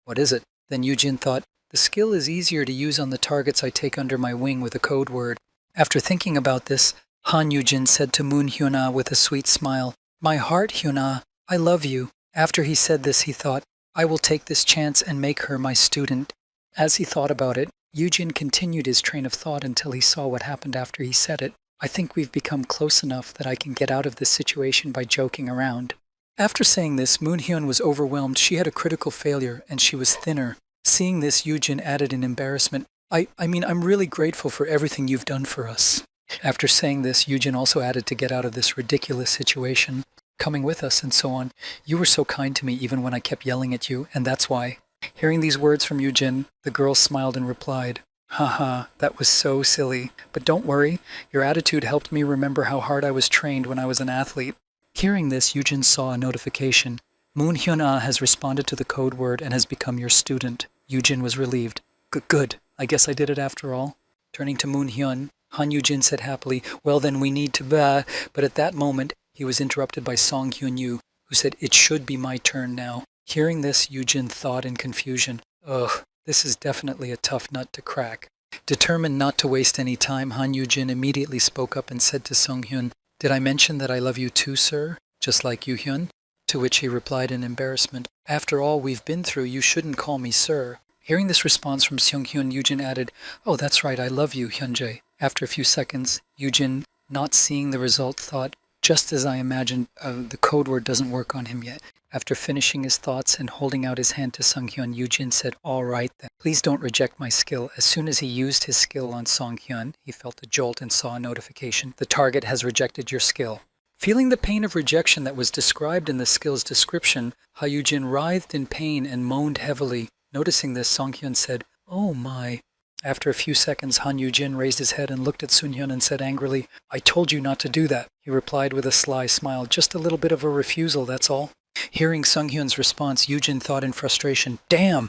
What is it?" Then Yu-jin thought, "The skill is easier to use on the targets I take under my wing with a code word." After thinking about this, Han Yu-jin said to Moon Hyun-ah with a sweet smile, "My heart, Hyun-ah, I love you." After he said this, he thought, "I will take this chance and make her my student." As he thought about it, Yu-jin continued his train of thought until he saw what happened after he said it. "I think we've become close enough that I can get out of this situation by joking around." After saying this, Moon Hyun was overwhelmed. She had a critical failure, and she was thinner. Seeing this, Yu-jin added in embarrassment, I mean, I'm really grateful for everything you've done for us." After saying this, Yu-jin also added to get out of this ridiculous situation, "Coming with us and so on. You were so kind to me even when I kept yelling at you, and that's why." Hearing these words from Yu-jin, the girl smiled and replied, "Haha, that was so silly. But don't worry, your attitude helped me remember how hard I was trained when I was an athlete." Hearing this, Yu-jin saw a notification. "Moon Hyun-ah has responded to the code word and has become your student." Yu-jin was relieved. Good. I guess I did it after all." Turning to Moon Hyun, Han Yu-jin said happily, "Well then we need to But at that moment, he was interrupted by Song Hyun-yu, who said, "It should be my turn now." Hearing this, Yu-jin thought in confusion, "Ugh, this is definitely a tough nut to crack." Determined not to waste any time, Han Yu-jin immediately spoke up and said to Song Hyun, "Did I mention that I love you too, sir? Just like Yu-hyun?" to which he replied in embarrassment, "After all we've been through, you shouldn't call me sir." Hearing this response from Seung-hyun, Yujin added, "Oh, that's right, I love you, Hyunjae." After a few seconds, Yujin, not seeing the result, thought, "Just as I imagined, the code word doesn't work on him yet." After finishing his thoughts and holding out his hand to Sung-hyun, Yujin said, "All right then, please don't reject my skill." As soon as he used his skill on Sung-hyun, he felt a jolt and saw a notification. "The target has rejected your skill." Feeling the pain of rejection that was described in the skill's description, Ha-Yujin writhed in pain and moaned heavily. Noticing this, Sung-hyun said, "Oh my." After a few seconds, Han Yujin raised his head and looked at Sun-hyun and said angrily, "I told you not to do that." He replied with a sly smile, "Just a little bit of a refusal, that's all." Hearing Sung-hyun's response, Yujin thought in frustration, "Damn!"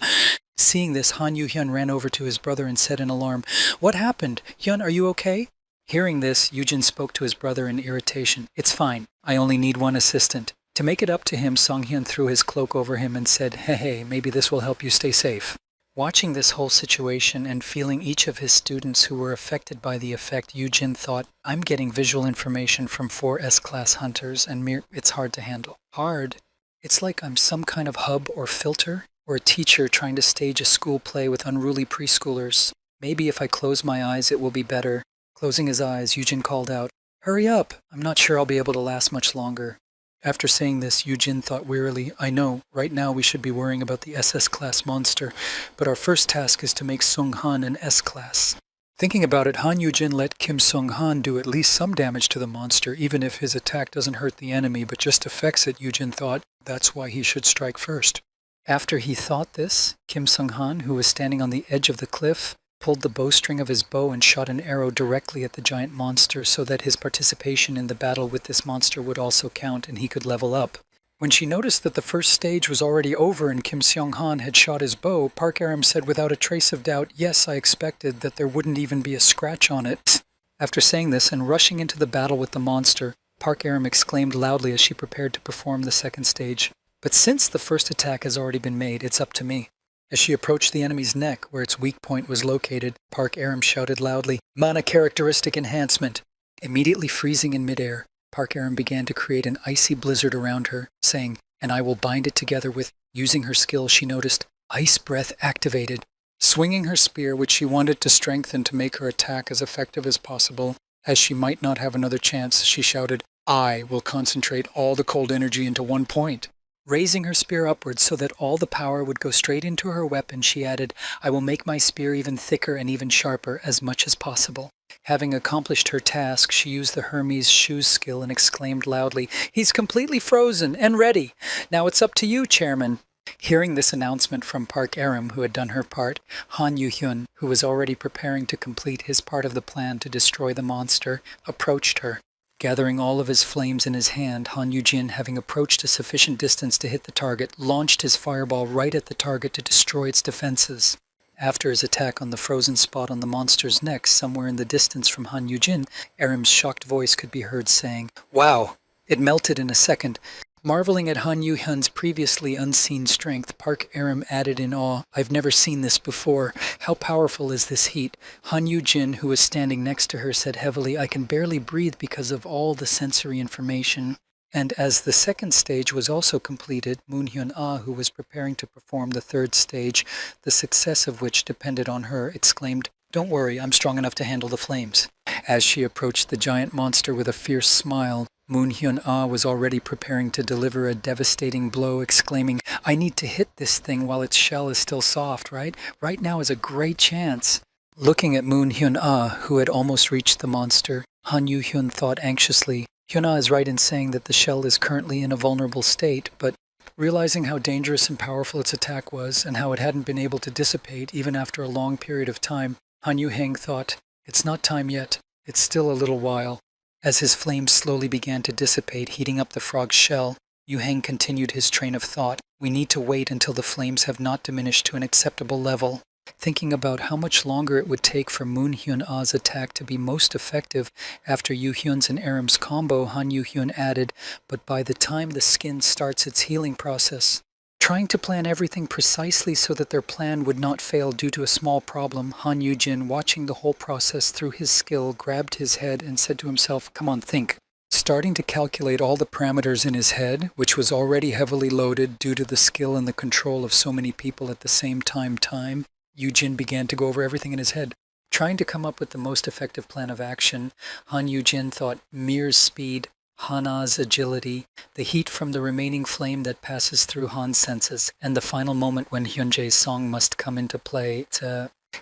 Seeing this, Han Yu-hyun ran over to his brother and said in alarm, "What happened? Hyun, are you okay?" Hearing this, Yujin spoke to his brother in irritation, "It's fine. I only need one assistant." To make it up to him, Sung-hyun threw his cloak over him and said, Hey, maybe this will help you stay safe." Watching this whole situation and feeling each of his students who were affected by the effect, Yujin thought, "I'm getting visual information from 4 S-class hunters and it's hard to handle." Hard? It's like I'm some kind of hub or filter, or a teacher trying to stage a school play with unruly preschoolers. Maybe if I close my eyes it will be better. Closing his eyes, Yujin called out, "Hurry up! I'm not sure I'll be able to last much longer." After saying this, Yujin thought wearily, "I know, right now we should be worrying about the SS-class monster, but our first task is to make Sung-han an S-class." Thinking about it, Han Yujin let Kim Sung-han do at least some damage to the monster, even if his attack doesn't hurt the enemy but just affects it. Yujin thought that's why he should strike first. After he thought this, Kim Sung-han, who was standing on the edge of the cliff, pulled the bowstring of his bow and shot an arrow directly at the giant monster so that his participation in the battle with this monster would also count and he could level up. When she noticed that the first stage was already over and Kim Seong-han had shot his bow, Park Aram said without a trace of doubt, "Yes, I expected that there wouldn't even be a scratch on it." After saying this and rushing into the battle with the monster, Park Aram exclaimed loudly as she prepared to perform the second stage, "But since the first attack has already been made, it's up to me." As she approached the enemy's neck, where its weak point was located, Park Aram shouted loudly, "Mana characteristic enhancement!" Immediately freezing in midair, Park Aram began to create an icy blizzard around her, saying, "And I will bind it together with..." Using her skill, she noticed, "Ice breath activated." Swinging her spear, which she wanted to strengthen to make her attack as effective as possible, as she might not have another chance, she shouted, "I will concentrate all the cold energy into one point." Raising her spear upwards so that all the power would go straight into her weapon, she added, "I will make my spear even thicker and even sharper as much as possible." Having accomplished her task, she used the Hermes shoes skill and exclaimed loudly, "He's completely frozen and ready. Now it's up to you, Chairman." Hearing this announcement from Park Aram, who had done her part, Han Yu-hyun, who was already preparing to complete his part of the plan to destroy the monster, approached her. Gathering all of his flames in his hand, Han Yujin, having approached a sufficient distance to hit the target, launched his fireball right at the target to destroy its defenses. After his attack on the frozen spot on the monster's neck, somewhere in the distance from Han Yujin, Aram's shocked voice could be heard saying, "Wow! It melted in a second." Marveling at Han Yu-hyun's previously unseen strength, Park Aram added in awe, "I've never seen this before. How powerful is this heat?" Han Yu-jin, who was standing next to her, said heavily, "I can barely breathe because of all the sensory information." And as the second stage was also completed, Moon-hyun-ah, who was preparing to perform the third stage, the success of which depended on her, exclaimed, "Don't worry, I'm strong enough to handle the flames." As she approached the giant monster with a fierce smile, Moon-hyun-ah was already preparing to deliver a devastating blow, exclaiming, "I need to hit this thing while its shell is still soft, right? Right now is a great chance." Looking at Moon-hyun-ah, who had almost reached the monster, Han Yu-hyun thought anxiously, "Hyun-ah is right in saying that the shell is currently in a vulnerable state, but..." Realizing how dangerous and powerful its attack was, and how it hadn't been able to dissipate even after a long period of time, Han Yu-heng thought, "It's not time yet. It's still a little while." As his flames slowly began to dissipate, heating up the frog's shell, Yu-heng continued his train of thought. "We need to wait until the flames have not diminished to an acceptable level." Thinking about how much longer it would take for Moon-hyun-ah's attack to be most effective after Yu-hyun's and Aram's combo, Han Yu-hyun added, "But by the time the skin starts its healing process." Trying to plan everything precisely so that their plan would not fail due to a small problem, Han Yu-jin, watching the whole process through his skill, grabbed his head and said to himself, "Come on, think." Starting to calculate all the parameters in his head, which was already heavily loaded due to the skill and the control of so many people at the same time, Yujin began to go over everything in his head. Trying to come up with the most effective plan of action, Han Yujin thought Mir's speed, Hana's agility, the heat from the remaining flame that passes through Han's senses, and the final moment when Hyunjae's song must come into play.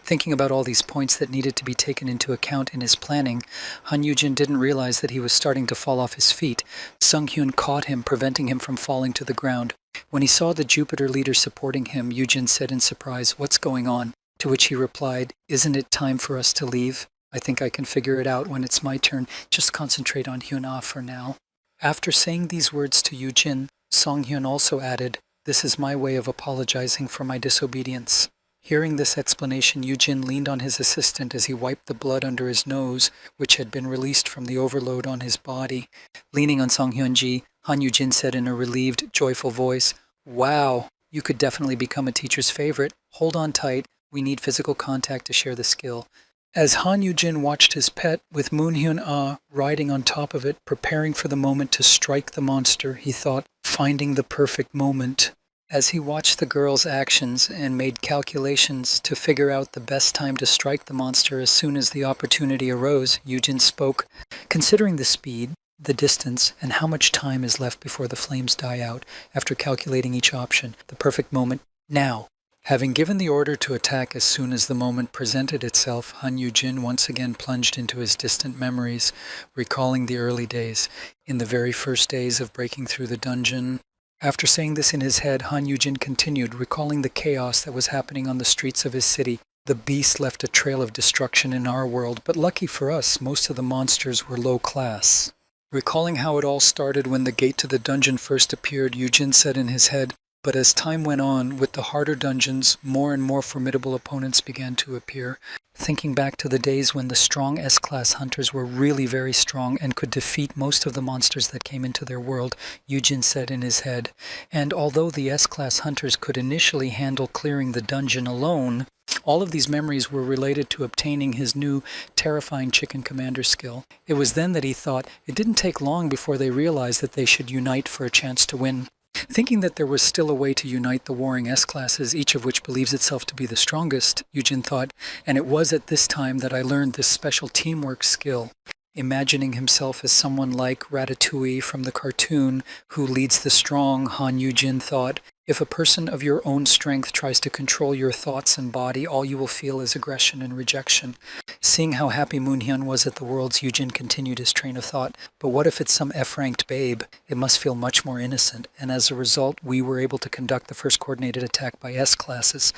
Thinking about all these points that needed to be taken into account in his planning, Han Yujin didn't realize that he was starting to fall off his feet. Sung Hyun caught him, preventing him from falling to the ground. When he saw the Jupiter leader supporting him, Yujin said in surprise, "What's going on?" To which he replied, "Isn't it time for us to leave? I think I can figure it out when it's my turn. Just concentrate on Hyun-ah for now." After saying these words to Yujin, Song Hyun also added, "This is my way of apologizing for my disobedience." Hearing this explanation, Yujin leaned on his assistant as he wiped the blood under his nose, which had been released from the overload on his body. Leaning on Song Hyun-ji, Han Yujin said in a relieved, joyful voice, "Wow, you could definitely become a teacher's favorite. Hold on tight. We need physical contact to share the skill." As Han Yujin watched his pet, with Moon Hyun-ah riding on top of it, preparing for the moment to strike the monster, he thought, finding the perfect moment. As he watched the girl's actions and made calculations to figure out the best time to strike the monster as soon as the opportunity arose, Yujin spoke, "Considering the speed, the distance, and how much time is left before the flames die out, after calculating each option, the perfect moment, now." Having given the order to attack as soon as the moment presented itself, Han Yujin once again plunged into his distant memories, recalling the early days, in the very first days of breaking through the dungeon. After saying this in his head, Han Yujin continued, recalling the chaos that was happening on the streets of his city. The beast left a trail of destruction in our world, but lucky for us, most of the monsters were low class. Recalling how it all started when the gate to the dungeon first appeared, Yujin said in his head, "But as time went on, with the harder dungeons, more and more formidable opponents began to appear." Thinking back to the days when the strong S-class hunters were really very strong and could defeat most of the monsters that came into their world, Yujin said in his head, "And although the S-class hunters could initially handle clearing the dungeon alone, all of these memories were related to obtaining his new terrifying chicken commander skill." It was then that he thought it didn't take long before they realized that they should unite for a chance to win. Thinking that there was still a way to unite the warring S-classes, each of which believes itself to be the strongest, Yujin thought, and it was at this time that I learned this special teamwork skill. Imagining himself as someone like Ratatouille from the cartoon who leads the strong, Han Yujin thought, if a person of your own strength tries to control your thoughts and body, all you will feel is aggression and rejection. Seeing how happy Moonhyun was at the worlds, Yujin continued his train of thought, but what if it's some F-ranked babe? It must feel much more innocent, and as a result, we were able to conduct the first coordinated attack by S-classes.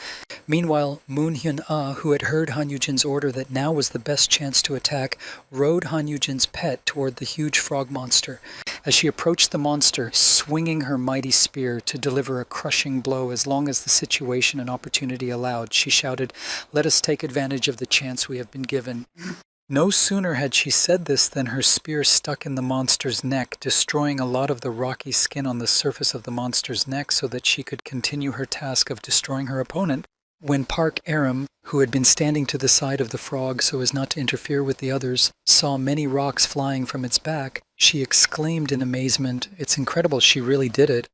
Meanwhile, Moonhyun-ah, who had heard Han Yujin's order that now was the best chance to attack, rode Han Yujin's pet toward the huge frog monster. As she approached the monster, swinging her mighty spear to deliver a crushing blow as long as the situation and opportunity allowed, she shouted, "Let us take advantage of the chance we have been given." No sooner had she said this than her spear stuck in the monster's neck, destroying a lot of the rocky skin on the surface of the monster's neck so that she could continue her task of destroying her opponent. When Park Aram, who had been standing to the side of the frog so as not to interfere with the others, saw many rocks flying from its back, she exclaimed in amazement, "It's incredible, she really did it."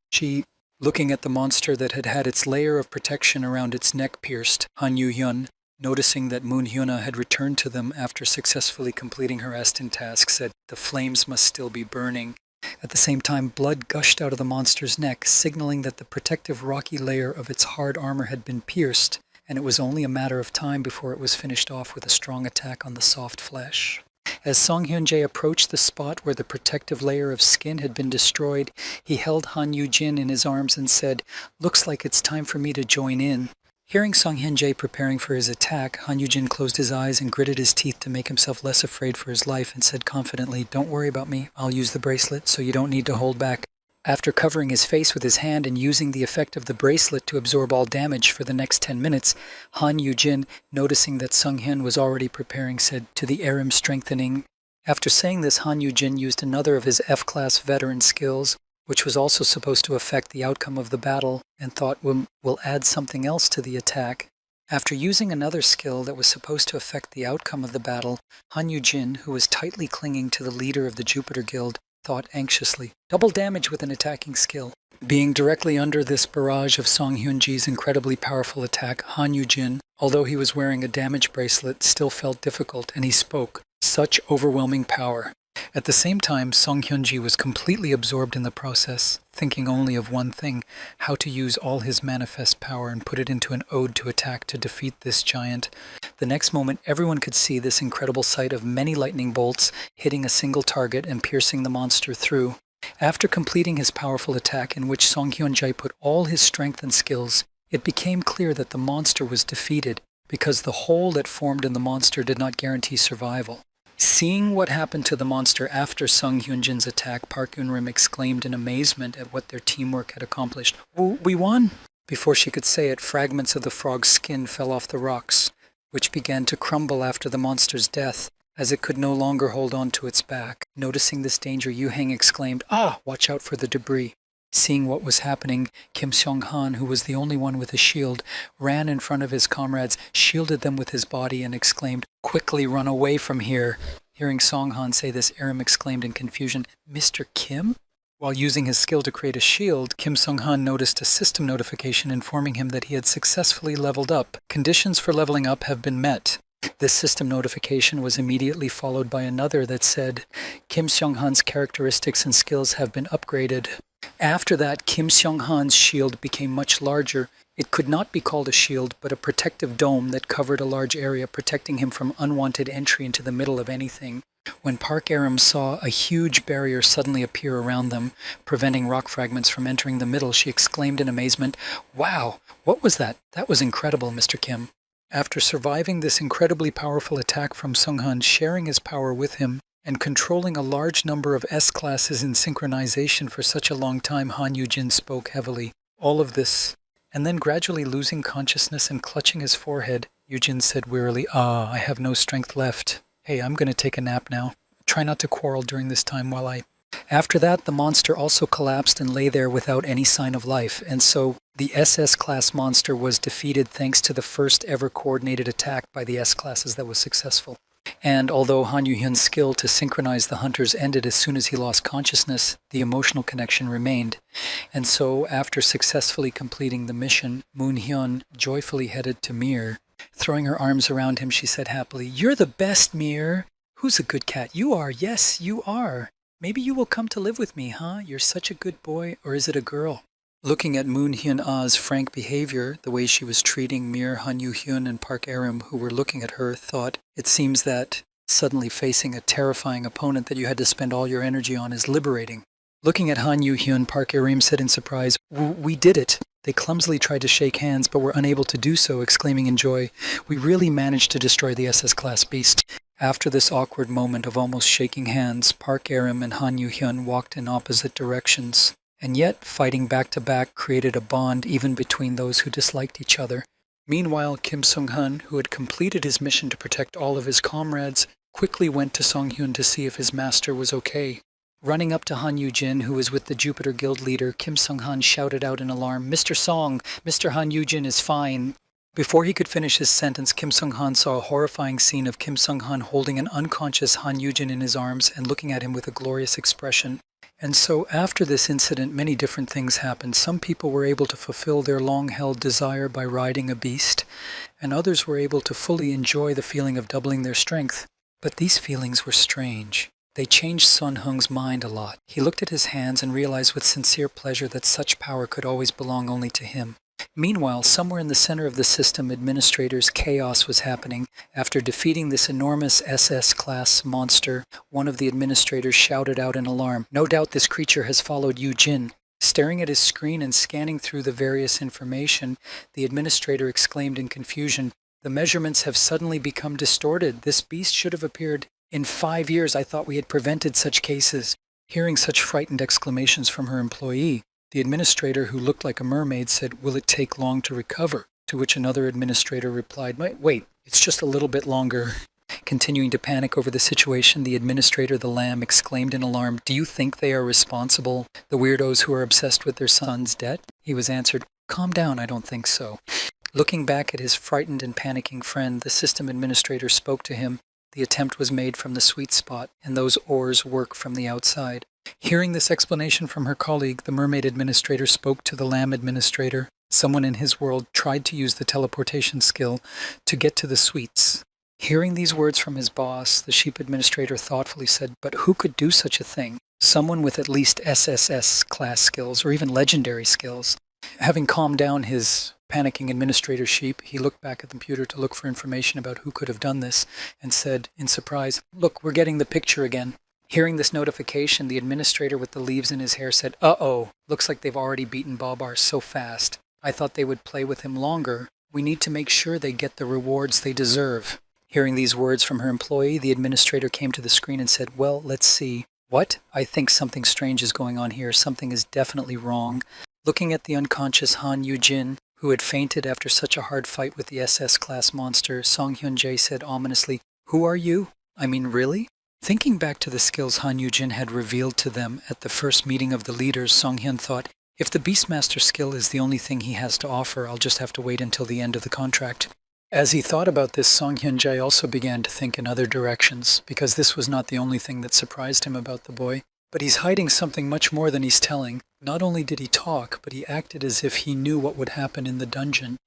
Looking at the monster that had had its layer of protection around its neck pierced, Han Yu-hyun, noticing that Moon Hyuna had returned to them after successfully completing her Aston task, said, "The flames must still be burning." At the same time, blood gushed out of the monster's neck, signaling that the protective rocky layer of its hard armor had been pierced, and it was only a matter of time before it was finished off with a strong attack on the soft flesh. As Song Hyun-jae approached the spot where the protective layer of skin had been destroyed, he held Han Yu-jin in his arms and said, "Looks like it's time for me to join in." Hearing Song Hyun-jae preparing for his attack, Han Yu-jin closed his eyes and gritted his teeth to make himself less afraid for his life and said confidently, "Don't worry about me, I'll use the bracelet so you don't need to hold back." After covering his face with his hand and using the effect of the bracelet to absorb all damage for the next 10 minutes, Han Yu-jin, noticing that Sung Hyun was already preparing, said, "To the Aram strengthening." After saying this, Han Yu-jin used another of his F-class veteran skills, which was also supposed to affect the outcome of the battle, and thought will add something else to the attack. After using another skill that was supposed to affect the outcome of the battle, Han Yu-jin, who was tightly clinging to the leader of the Jupiter Guild, thought anxiously. Double damage with an attacking skill. Being directly under this barrage of Song Hyun-ji's incredibly powerful attack, Han Yu-jin, although he was wearing a damage bracelet, still felt difficult, and he spoke. Such overwhelming power. At the same time, Song Hyun-ji was completely absorbed in the process, thinking only of one thing, how to use all his manifest power and put it into an ode to attack to defeat this giant. The next moment, everyone could see this incredible sight of many lightning bolts hitting a single target and piercing the monster through. After completing his powerful attack, in which Song Hyun-ji put all his strength and skills, it became clear that the monster was defeated because the hole that formed in the monster did not guarantee survival. Seeing what happened to the monster after Sung Hyun-jin's attack, Park Eun-rim exclaimed in amazement at what their teamwork had accomplished. We won! Before she could say it, fragments of the frog's skin fell off the rocks, which began to crumble after the monster's death, as it could no longer hold on to its back. Noticing this danger, Yu-heng exclaimed, watch out for the debris. Seeing what was happening, Kim Seong-han, who was the only one with a shield, ran in front of his comrades, shielded them with his body, and exclaimed, "Quickly run away from here!" Hearing Song-han say this, Aram exclaimed in confusion, "Mr. Kim?" While using his skill to create a shield, Kim Seong-han noticed a system notification informing him that he had successfully leveled up. Conditions for leveling up have been met. This system notification was immediately followed by another that said, Kim Seong-han's characteristics and skills have been upgraded. After that, Kim Seong-han's shield became much larger. It could not be called a shield, but a protective dome that covered a large area, protecting him from unwanted entry into the middle of anything. When Park Aram saw a huge barrier suddenly appear around them, preventing rock fragments from entering the middle, she exclaimed in amazement, "Wow, what was that? That was incredible, Mr. Kim." After surviving this incredibly powerful attack from Sung-han, sharing his power with him, and controlling a large number of S-classes in synchronization for such a long time, Han Yu-jin spoke heavily. All of this, and then gradually losing consciousness and clutching his forehead, Yu-jin said wearily, I have no strength left. Hey, I'm going to take a nap now. Try not to quarrel during this time while I... After that, the monster also collapsed and lay there without any sign of life, and so the SS-class monster was defeated thanks to the first ever coordinated attack by the S-classes that was successful. And although Han Yu-hyun's skill to synchronize the hunters ended as soon as he lost consciousness, the emotional connection remained. And so, after successfully completing the mission, Moon-hyun joyfully headed to Mir. Throwing her arms around him, she said happily, "You're the best, Mir! Who's a good cat? You are, yes, you are. Maybe you will come to live with me, huh? You're such a good boy, or is it a girl?" Looking at Moon-hyun-ah's frank behavior, the way she was treating Mir, Han Yu-hyun, and Park Aram, who were looking at her, thought, it seems that suddenly facing a terrifying opponent that you had to spend all your energy on is liberating. Looking at Han Yu-hyun, Park Aram said in surprise, "We did it." They clumsily tried to shake hands, but were unable to do so, exclaiming in joy, "We really managed to destroy the SS-class beast." After this awkward moment of almost shaking hands, Park Aram and Han Yu-hyun walked in opposite directions. And yet, fighting back-to-back created a bond even between those who disliked each other. Meanwhile, Kim Seong-han, who had completed his mission to protect all of his comrades, quickly went to Song-hyun to see if his master was okay. Running up to Han Yu-jin, who was with the Jupiter Guild leader, Kim Seong-han shouted out in alarm, "Mr. Song, Mr. Han Yu-jin is fine." Before he could finish his sentence, Kim Seong-han saw a horrifying scene of Kim Seong-han holding an unconscious Han Yu-jin in his arms and looking at him with a glorious expression. And so after this incident, many different things happened. Some people were able to fulfill their long-held desire by riding a beast, and others were able to fully enjoy the feeling of doubling their strength. But these feelings were strange. They changed Sun Hung's mind a lot. He looked at his hands and realized with sincere pleasure that such power could always belong only to him. Meanwhile, somewhere in the center of the system administrators, chaos was happening. After defeating this enormous SS-class monster, one of the administrators shouted out in alarm, "No doubt this creature has followed Yu Jin." Staring at his screen and scanning through the various information, the administrator exclaimed in confusion, "The measurements have suddenly become distorted. This beast should have appeared in 5 years. I thought we had prevented such cases." Hearing such frightened exclamations from her employee, the administrator, who looked like a mermaid, said, "Will it take long to recover?" To which another administrator replied, "Wait, it's just a little bit longer." Continuing to panic over the situation, the administrator, the lamb, exclaimed in alarm, "Do you think they are responsible, the weirdos who are obsessed with their son's debt?" He was answered, "Calm down, I don't think so." Looking back at his frightened and panicking friend, the system administrator spoke to him. The attempt was made from the sweet spot, and those oars work from the outside. Hearing this explanation from her colleague, the mermaid administrator spoke to the lamb administrator. Someone in his world tried to use the teleportation skill to get to the suites. Hearing these words from his boss, the sheep administrator thoughtfully said, "But who could do such a thing? Someone with at least SSS class skills or even legendary skills." Having calmed down his panicking administrator sheep, he looked back at the computer to look for information about who could have done this and said in surprise, "Look, we're getting the picture again." Hearing this notification, the administrator with the leaves in his hair said, "Uh-oh, looks like they've already beaten Babar so fast. I thought they would play with him longer. We need to make sure they get the rewards they deserve." Hearing these words from her employee, the administrator came to the screen and said, "Well, let's see. What? I think something strange is going on here. Something is definitely wrong." Looking at the unconscious Han Yu-jin, who had fainted after such a hard fight with the SS-class monster, Song Hyun-jae said ominously, "Who are you? I mean, really?" Thinking back to the skills Han Yu-jin had revealed to them at the first meeting of the leaders, Song Hyun thought, if the Beastmaster skill is the only thing he has to offer, I'll just have to wait until the end of the contract. As he thought about this, Song Hyun-jae also began to think in other directions, because this was not the only thing that surprised him about the boy. But he's hiding something much more than he's telling. Not only did he talk, but he acted as if he knew what would happen in the dungeon.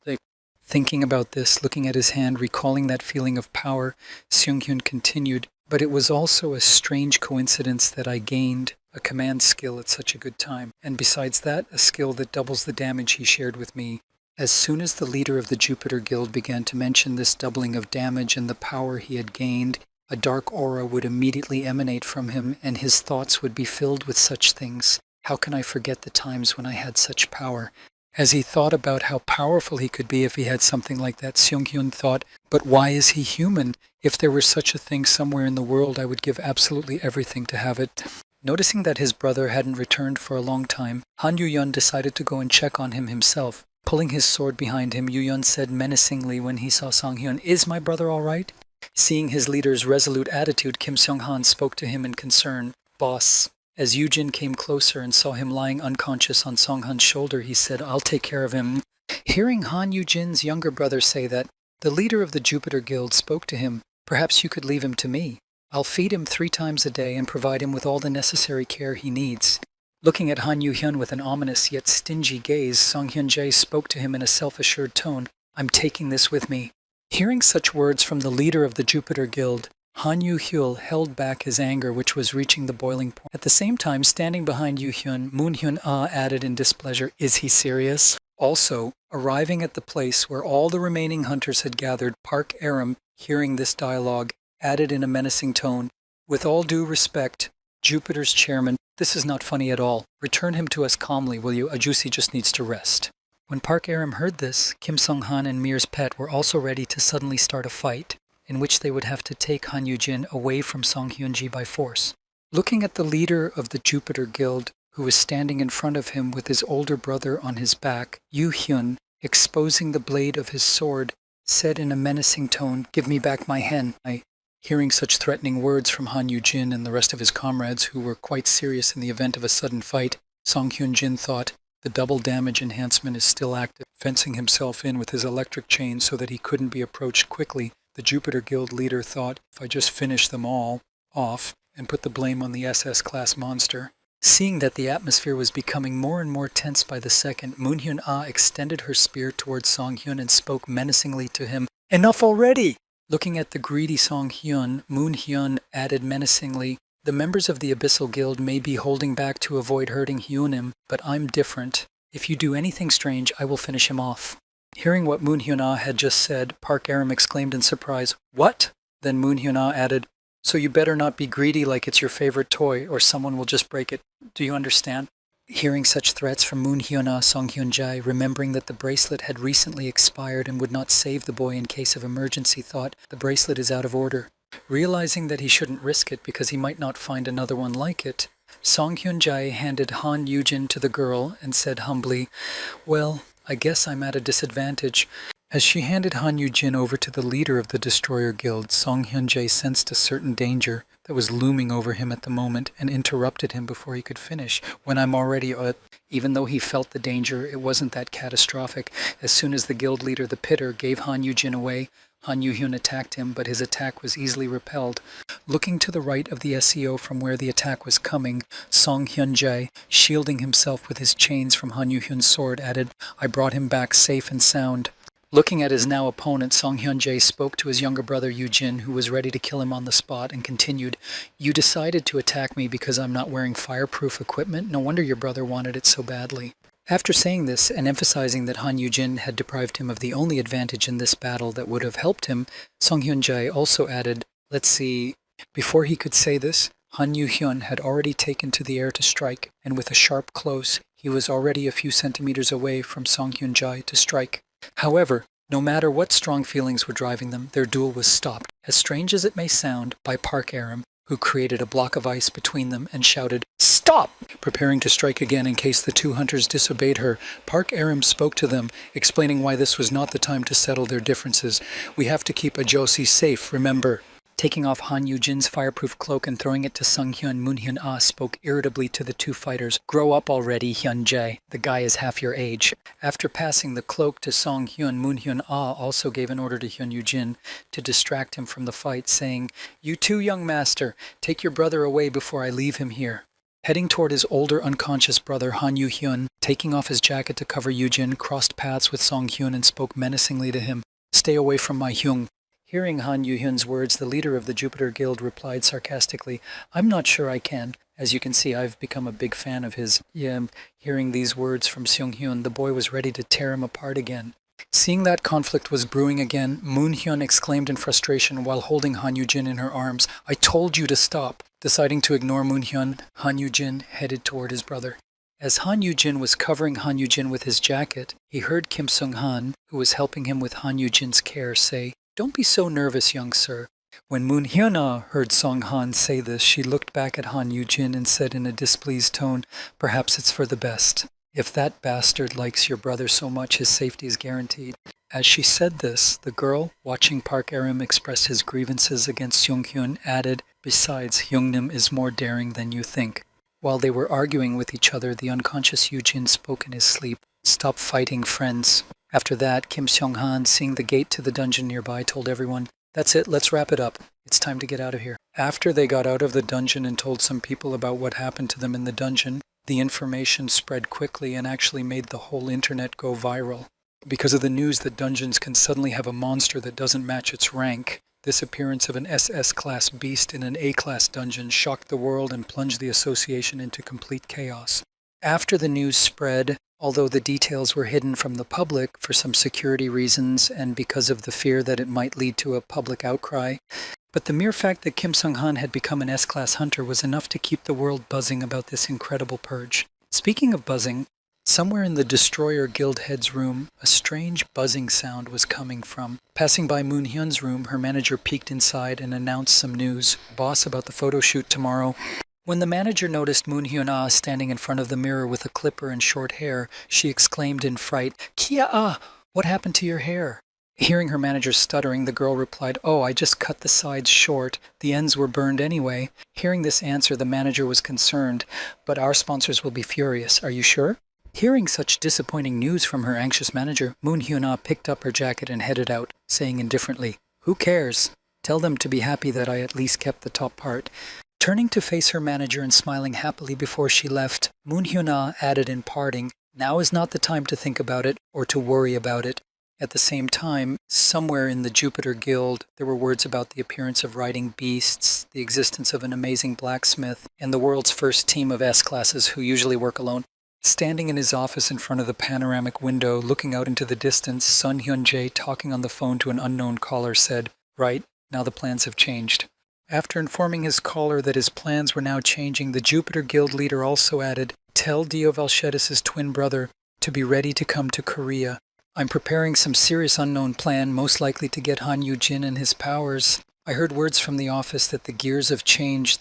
Thinking about this, looking at his hand, recalling that feeling of power, Seung-hyun continued, "But it was also a strange coincidence that I gained a command skill at such a good time, and besides that, a skill that doubles the damage he shared with me." As soon as the leader of the Jupiter Guild began to mention this doubling of damage and the power he had gained, a dark aura would immediately emanate from him, and his thoughts would be filled with such things. How can I forget the times when I had such power? As he thought about how powerful he could be if he had something like that, Seung-hyun thought, but why is he human? If there were such a thing somewhere in the world, I would give absolutely everything to have it. Noticing that his brother hadn't returned for a long time, Han Yu-yeon decided to go and check on him himself. Pulling his sword behind him, Yu-yeon said menacingly when he saw Song-hyun, "Is my brother all right?" Seeing his leader's resolute attitude, Kim Seong-han spoke to him in concern. "Boss." As Yu-jin came closer and saw him lying unconscious on Song-han's shoulder, he said, "I'll take care of him." Hearing Han Yu-jin's younger brother say that, the leader of the Jupiter Guild spoke to him, "Perhaps you could leave him to me. I'll feed him 3 times a day and provide him with all the necessary care he needs." Looking at Han Yu-hyun with an ominous yet stingy gaze, Song Hyun-jae spoke to him in a self-assured tone, "I'm taking this with me." Hearing such words from the leader of the Jupiter Guild, Han Yu-hyul held back his anger, which was reaching the boiling point. At the same time, standing behind Yu-hyun, Moon Hyun-ah added in displeasure, "Is he serious?" Also, arriving at the place where all the remaining hunters had gathered, Park Aram, hearing this dialogue, added in a menacing tone, "With all due respect, Jupiter's chairman, this is not funny at all. Return him to us calmly, will you? Ajusi just needs to rest." When Park Aram heard this, Kim Song-han and Mir's pet were also ready to suddenly start a fight, in which they would have to take Han Yu-jin away from Song Hyun-ji by force. Looking at the leader of the Jupiter Guild, who was standing in front of him with his older brother on his back, Yu-hyun, exposing the blade of his sword, said in a menacing tone, "Give me back my hen." Hearing such threatening words from Han Yu-jin and the rest of his comrades, who were quite serious in the event of a sudden fight, Song Hyun-jin thought, the double damage enhancement is still active. Fencing himself in with his electric chain so that he couldn't be approached quickly, the Jupiter Guild leader thought, if I just finish them all off and put the blame on the SS-class monster. Seeing that the atmosphere was becoming more and more tense by the second, Moon Hyun-ah extended her spear towards Song Hyun and spoke menacingly to him, "Enough already!" Looking at the greedy Song Hyun, Moon Hyun added menacingly, "The members of the Abyssal Guild may be holding back to avoid hurting Hyunim, but I'm different. If you do anything strange, I will finish him off." Hearing what Moon Hyun-ah had just said, Park Aram exclaimed in surprise, "What?" Then Moon Hyun-ah added, "So you better not be greedy like it's your favorite toy, or someone will just break it. Do you understand?" Hearing such threats from Moon Hyun-ah, Song Hyun-jae, remembering that the bracelet had recently expired and would not save the boy in case of emergency, thought, the bracelet is out of order. Realizing that he shouldn't risk it because he might not find another one like it, Song Hyun-jae handed Han Yu-jin to the girl and said humbly, "Well, I guess I'm at a disadvantage." As she handed Han Yu-jin over to the leader of the Destroyer Guild, Song Hyun-jae sensed a certain danger that was looming over him at the moment and interrupted him before he could finish. "When I'm already Even though he felt the danger, it wasn't that catastrophic. As soon as the guild leader, the Pitter, gave Han Yu-jin away, Han Yu-hyun attacked him, but his attack was easily repelled. Looking to the right of the SEO from where the attack was coming, Song Hyun-jae, shielding himself with his chains from Han Yu-hyun's sword, added, "I brought him back safe and sound." Looking at his now opponent, Song Hyun-jae spoke to his younger brother Yoo-jin, who was ready to kill him on the spot, and continued, "You decided to attack me because I'm not wearing fireproof equipment? No wonder your brother wanted it so badly." After saying this, and emphasizing that Han Yoo-jin had deprived him of the only advantage in this battle that would have helped him, Song Hyun-jae also added, "Let's see." Before he could say this, Han Yoo-hyun had already taken to the air to strike, and with a sharp close, he was already a few centimeters away from Song Hyun-jae to strike. However, no matter what strong feelings were driving them, their duel was stopped, as strange as it may sound, by Park Aram, who created a block of ice between them and shouted, "Stop!" Preparing to strike again in case the two hunters disobeyed her, Park Aram spoke to them, explaining why this was not the time to settle their differences. "We have to keep a Josie safe, remember." Taking off Han Yoo-jin's fireproof cloak and throwing it to Sung Hyun, Moon Hyun-ah spoke irritably to the two fighters. "Grow up already, Hyun-jae. The guy is half your age." After passing the cloak to Song Hyun, Moon Hyun-ah also gave an order to Hyun Yoo-jin to distract him from the fight, saying, "You too, young master. Take your brother away before I leave him here." Heading toward his older unconscious brother, Han Yoo-hyun, taking off his jacket to cover Yoo-jin, crossed paths with Song Hyun and spoke menacingly to him, "Stay away from my Hyung." Hearing Han Yoo-hyun's words, the leader of the Jupiter Guild replied sarcastically, "I'm not sure I can." As you can see, I've become a big fan of his. Hearing these words from Seung Hyun, the boy was ready to tear him apart again. Seeing that conflict was brewing again, Moon Hyun exclaimed in frustration while holding Han Yoo-jin in her arms, "I told you to stop." Deciding to ignore Moon Hyun, Han Yoo-jin headed toward his brother. As Han Yoo-jin was covering Han Yoo-jin with his jacket, he heard Kim Sung-han, who was helping him with Han Yoo-jin's care, say, "Don't be so nervous, young sir." When Moon Hyun-ah heard Song-han say this, she looked back at Han Yoo-jin and said in a displeased tone, "Perhaps it's for the best. If that bastard likes your brother so much, his safety is guaranteed." As she said this, the girl, watching Park Aram express his grievances against Seung Hyun, added, "Besides, Hyungnim is more daring than you think." While they were arguing with each other, the unconscious Yoo-jin spoke in his sleep, "Stop fighting, friends." After that, Kim Seong-han, seeing the gate to the dungeon nearby, told everyone, "That's it, let's wrap it up. It's time to get out of here." After they got out of the dungeon and told some people about what happened to them in the dungeon, the information spread quickly and actually made the whole internet go viral. Because of the news that dungeons can suddenly have a monster that doesn't match its rank, this appearance of an SS-class beast in an A-class dungeon shocked the world and plunged the association into complete chaos. After the news spread, although the details were hidden from the public for some security reasons and because of the fear that it might lead to a public outcry, but the mere fact that Kim Sung-han had become an S-class hunter was enough to keep the world buzzing about this incredible purge. Speaking of buzzing, somewhere in the Destroyer Guild head's room, a strange buzzing sound was coming from. Passing by Moon Hyun's room, her manager peeked inside and announced some news. "Boss, about the photo shoot tomorrow." When the manager noticed Moon Hyun-ah standing in front of the mirror with a clipper and short hair, she exclaimed in fright, "Kia-ah, what happened to your hair?" Hearing her manager stuttering, the girl replied, "Oh, I just cut the sides short. The ends were burned anyway." Hearing this answer, the manager was concerned, "But our sponsors will be furious. Are you sure?" Hearing such disappointing news from her anxious manager, Moon Hyun-ah picked up her jacket and headed out, saying indifferently, "Who cares? Tell them to be happy that I at least kept the top part." Turning to face her manager and smiling happily before she left, Moon Hyun-ah added in parting, "Now is not the time to think about it or to worry about it." At the same time, somewhere in the Jupiter Guild, there were words about the appearance of riding beasts, the existence of an amazing blacksmith, and the world's first team of S-classes who usually work alone. Standing in his office in front of the panoramic window, looking out into the distance, Sun Hyun-jae, talking on the phone to an unknown caller, said, "Right, now the plans have changed." After informing his caller that his plans were now changing, the Jupiter Guild leader also added, "Tell Dio Valchedis' twin brother to be ready to come to Korea. I'm preparing some serious unknown plan, most likely to get Han Yoo-jin and his powers. I heard words from the office that the gears of change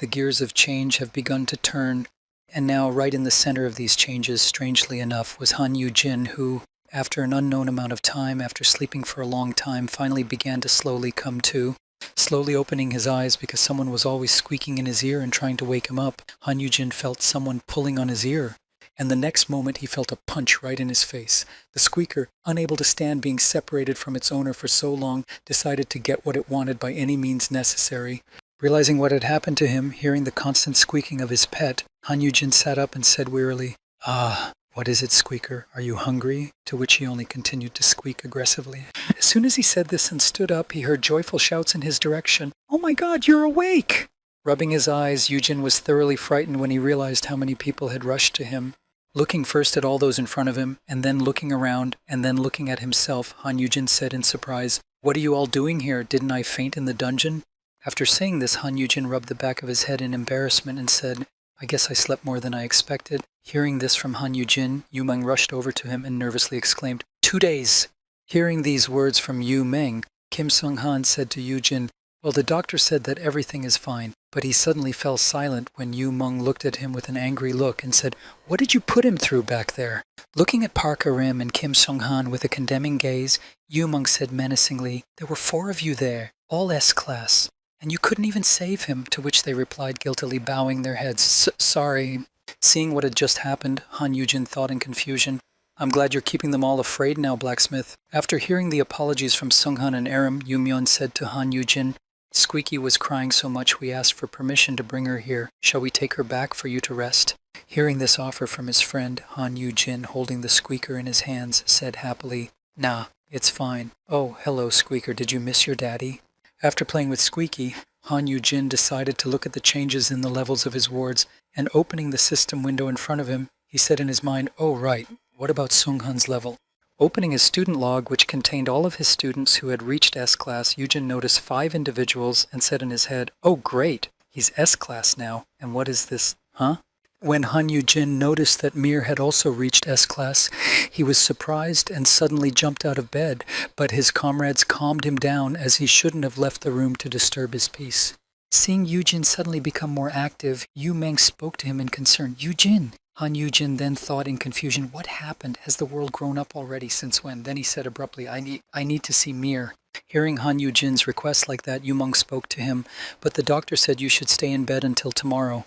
have begun to turn." And now, right in the center of these changes, strangely enough, was Han Yoo-jin, who, after an unknown amount of time, after sleeping for a long time, finally began to slowly come to. Slowly opening his eyes because someone was always squeaking in his ear and trying to wake him up, Han Yoo-jin felt someone pulling on his ear. and the next moment he felt a punch right in his face. The squeaker, unable to stand being separated from its owner for so long, decided to get what it wanted by any means necessary. Realizing what had happened to him, hearing the constant squeaking of his pet, Han Yujin sat up and said wearily, "Ah, what is it, squeaker? Are you hungry?" To which he only continued to squeak aggressively. As soon as he said this and stood up, he heard joyful shouts in his direction. "Oh my God, you're awake!" Rubbing his eyes, Yujin was thoroughly frightened when he realized how many people had rushed to him. Looking first at all those in front of him, and then looking around, and then looking at himself, Han Yujin said in surprise, "What are you all doing here? Didn't I faint in the dungeon?" After saying this, Han Yujin rubbed the back of his head in embarrassment and said, "I guess I slept more than I expected." Hearing this from Han Yujin, Yu Meng rushed over to him and nervously exclaimed, 2 days! Hearing these words from Yu Meng, Kim Sung-han said to Yujin, "Well, the doctor said that everything is fine," but he suddenly fell silent when Yu Meng looked at him with an angry look and said, "What did you put him through back there?" Looking at Park Arim and Kim Sung-han with a condemning gaze, Yu Meng said menacingly, "There were 4 of you there, all S-class, and you couldn't even save him," to which they replied guiltily, bowing their heads, "Sorry." Seeing what had just happened, Han Yujin thought in confusion, "I'm glad you're keeping them all afraid now, blacksmith." After hearing the apologies from Sung-han and Aram, Yu Myeon said to Han Yujin, "Squeaky was crying so much we asked for permission to bring her here. Shall we take her back for you to rest?" Hearing this offer from his friend, Han Yujin, holding the squeaker in his hands, said happily, "Nah, it's fine. Oh, hello, squeaker. Did you miss your daddy?" After playing with Squeaky, Han Yujin decided to look at the changes in the levels of his wards, and opening the system window in front of him, he said in his mind, "Oh right, what about Sung-han's level?" Opening his student log, which contained all of his students who had reached S-class, Yujin noticed 5 individuals and said in his head, "Oh great, he's S-class now, and what is this, huh?" When Han Yujin noticed that Mir had also reached S-class, he was surprised and suddenly jumped out of bed, but his comrades calmed him down as he shouldn't have left the room to disturb his peace. Seeing Yujin suddenly become more active, Yu Meng spoke to him in concern. "Yujin!" Han Yujin then thought in confusion, "What happened? Has the world grown up already? Since when?" Then he said abruptly, I need to see Mir." Hearing Han Yujin's request like that, Yu Meng spoke to him, "But the doctor said you should stay in bed until tomorrow."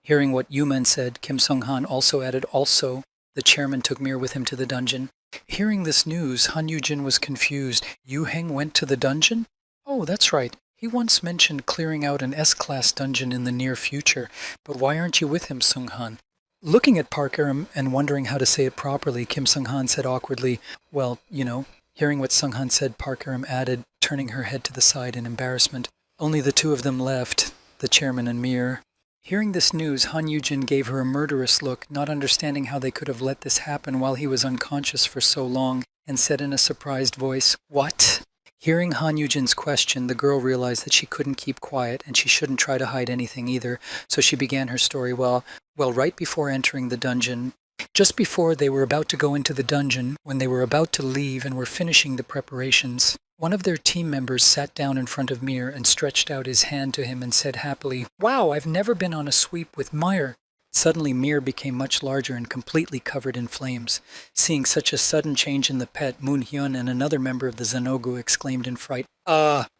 Hearing what Yu Meng said, Kim Sung-han also added, "Also, the chairman took Mir with him to the dungeon." Hearing this news, Han Yujin was confused. Yu Heng went to the dungeon? Oh, that's right. He once mentioned clearing out an S-class dungeon in the near future, but why aren't you with him, Sung-han? Looking at Park Aram and wondering how to say it properly, Kim Sung-han said awkwardly, "Well, you know." Hearing what Sung-han said, Park Aram added, turning her head to the side in embarrassment, "Only the 2 of them left, the chairman and Mir." Hearing this news, Han Yujin gave her a murderous look, not understanding how they could have let this happen while he was unconscious for so long, and said in a surprised voice, "What?" Hearing Han Yujin's question, the girl realized that she couldn't keep quiet and she shouldn't try to hide anything either, so she began her story. Well, right before entering the dungeon, just before they were about to go into the dungeon, when they were about to leave and were finishing the preparations, one of their team members sat down in front of Mir and stretched out his hand to him and said happily, "Wow, I've never been on a sweep with Mir." Suddenly Mir became much larger and completely covered in flames. Seeing such a sudden change in the pet, Moon Hyun and another member of the Zenogu exclaimed in fright,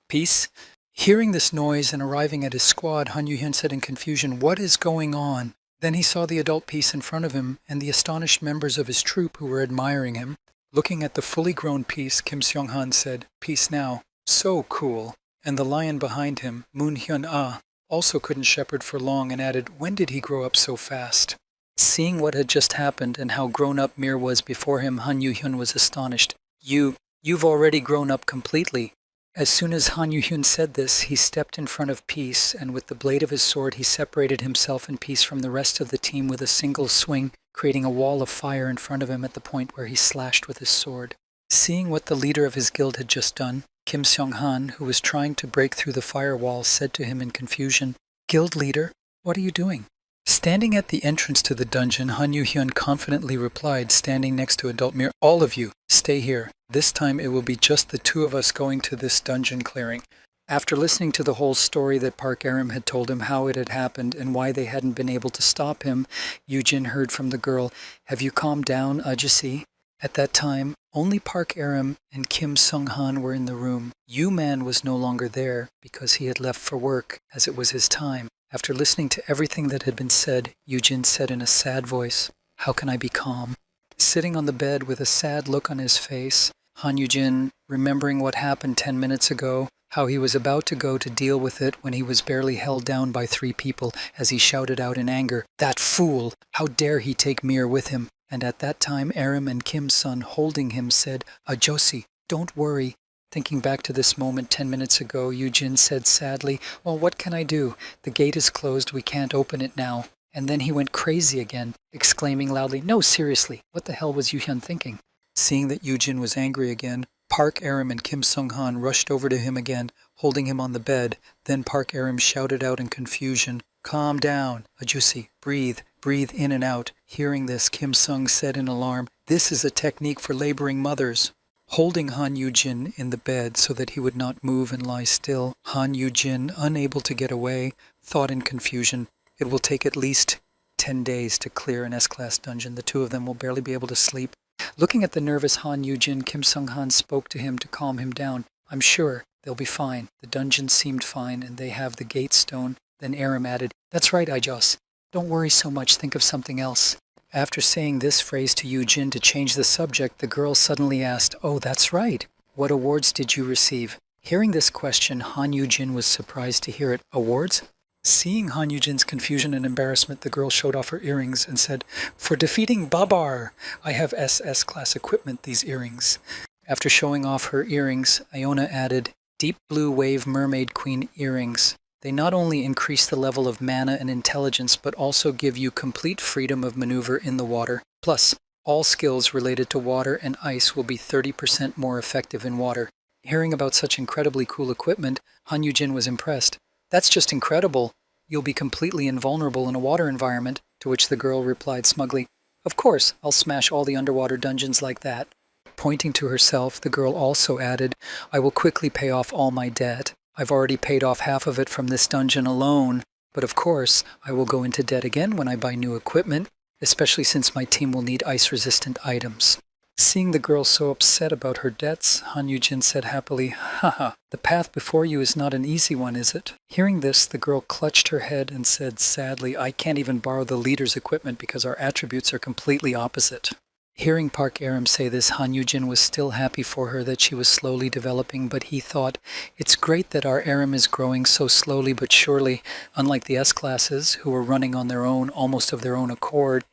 Peace?" Hearing this noise and arriving at his squad, Han Yu-hyun said in confusion, "What is going on?" Then he saw the adult Peace in front of him and the astonished members of his troop who were admiring him. Looking at the fully grown Peace, Kim Seong-han said, "Peace now. So cool." And the lion behind him, Moon Hyun-ah, also couldn't shepherd for long and added, "When did he grow up so fast?" Seeing what had just happened and how grown up Mir was before him, Han Yu-hyun was astonished. You've already grown up completely." As soon as Han Yu-hyun said this, he stepped in front of Peace, and with the blade of his sword he separated himself and Peace from the rest of the team with a single swing, creating a wall of fire in front of him at the point where he slashed with his sword. Seeing what the leader of his guild had just done, Kim Seong-han, who was trying to break through the firewall, said to him in confusion, "Guild leader, what are you doing?" Standing at the entrance to the dungeon, Han Yu-hyun confidently replied, standing next to adult Mir, "All of you, stay here. This time it will be just the 2 of us going to this dungeon clearing." After listening to the whole story that Park Aram had told him how it had happened and why they hadn't been able to stop him, Yujin heard from the girl, "Have you calmed down, Ajasi?" At that time, only Park Aram and Kim Sung-han were in the room. Yu-man was no longer there because he had left for work, as it was his time. After listening to everything that had been said, Yujin said in a sad voice, How can I be calm? Sitting on the bed with a sad look on his face, Han Yujin, remembering what happened 10 minutes ago, how he was about to go to deal with it when he was barely held down by 3 people as he shouted out in anger, "That fool! How dare he take Mir with him?" And at that time Aram and Kim's son holding him said, "Josie, don't worry." Thinking back to this moment 10 minutes ago, Yujin said sadly, "Well, what can I do? The gate is closed, we can't open it now." And then he went crazy again, exclaiming loudly, "No, seriously, what the hell was Yuhyun thinking?" Seeing that Yujin was angry again, Park Aram and Kim Sung-han rushed over to him again, holding him on the bed. Then Park Aram shouted out in confusion, "Calm down, Ajusi, breathe, breathe in and out." Hearing this, Kim Sung said in alarm, "This is a technique for laboring mothers." Holding Han Yujin in the bed so that he would not move and lie still, Han Yujin, unable to get away, thought in confusion, "It will take at least 10 days to clear an S-class dungeon. The 2 of them will barely be able to sleep." Looking at the nervous Han Yujin, Kim Sung-han spoke to him to calm him down. "I'm sure they'll be fine. The dungeon seemed fine, and they have the gate stone." Then Aram added, "That's right, Ijos. Don't worry so much. Think of something else." After saying this phrase to Yujin to change the subject, the girl suddenly asked, "Oh, that's right. What awards did you receive?" Hearing this question, Han Yujin was surprised to hear it. "Awards?" Seeing Han Yujin's confusion and embarrassment, the girl showed off her earrings and said, "For defeating Babar, I have SS class equipment, these earrings." After showing off her earrings, Iona added, "Deep blue wave mermaid queen earrings. They not only increase the level of mana and intelligence, but also give you complete freedom of maneuver in the water. Plus, all skills related to water and ice will be 30% more effective in water." Hearing about such incredibly cool equipment, Han Yujin was impressed. "That's just incredible. You'll be completely invulnerable in a water environment," to which the girl replied smugly, "Of course, I'll smash all the underwater dungeons like that." Pointing to herself, the girl also added, "I will quickly pay off all my debt. I've already paid off half of it from this dungeon alone, but of course, I will go into debt again when I buy new equipment, especially since my team will need ice-resistant items." Seeing the girl so upset about her debts, Han Yujin said happily, "Haha, the path before you is not an easy one, is it?" Hearing this, the girl clutched her head and said sadly, "I can't even borrow the leader's equipment because our attributes are completely opposite." Hearing Park Aram say this, Han Yujin was still happy for her that she was slowly developing, but he thought, "It's great that our Aram is growing so slowly but surely, unlike the S-classes, who were running on their own, almost of their own accord."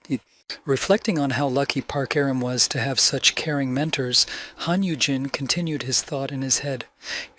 Reflecting on how lucky Park Aram was to have such caring mentors, Han Yujin continued his thought in his head.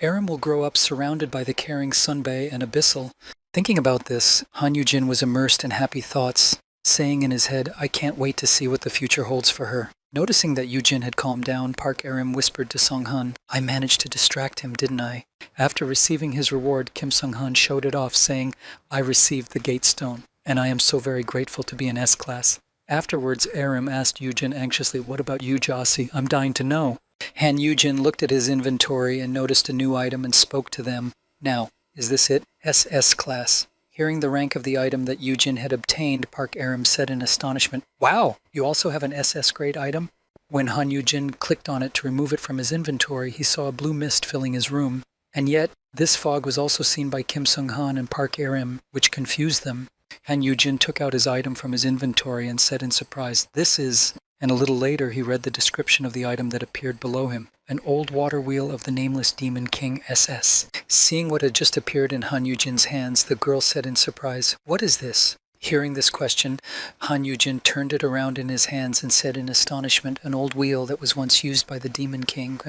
Aram will grow up surrounded by the caring Sunbae and Abyssal. Thinking about this, Han Yujin was immersed in happy thoughts, saying in his head, "I can't wait to see what the future holds for her." Noticing that Yujin had calmed down, Park Aram whispered to Sung-han, "I managed to distract him, didn't I?" After receiving his reward, Kim Sung-han showed it off, saying, "I received the gate stone, and I am so very grateful to be an S-class." Afterwards, Aram asked Yujin anxiously, "What about you, Jossie? I'm dying to know." Han Yujin looked at his inventory and noticed a new item and spoke to them. "Now, is this it? SS class." Hearing the rank of the item that Yujin had obtained, Park Aram said in astonishment, "Wow, you also have an SS grade item?" When Han Yujin clicked on it to remove it from his inventory, he saw a blue mist filling his room. And yet, this fog was also seen by Kim Sung-han and Park Aram, which confused them. Han Yujin took out his item from his inventory and said in surprise, "This is..." And a little later he read the description of the item that appeared below him. "An old water wheel of the nameless demon king SS." Seeing what had just appeared in Han Yujin's hands, the girl said in surprise, "What is this?" Hearing this question, Han Yujin turned it around in his hands and said in astonishment, "An old wheel that was once used by the demon king."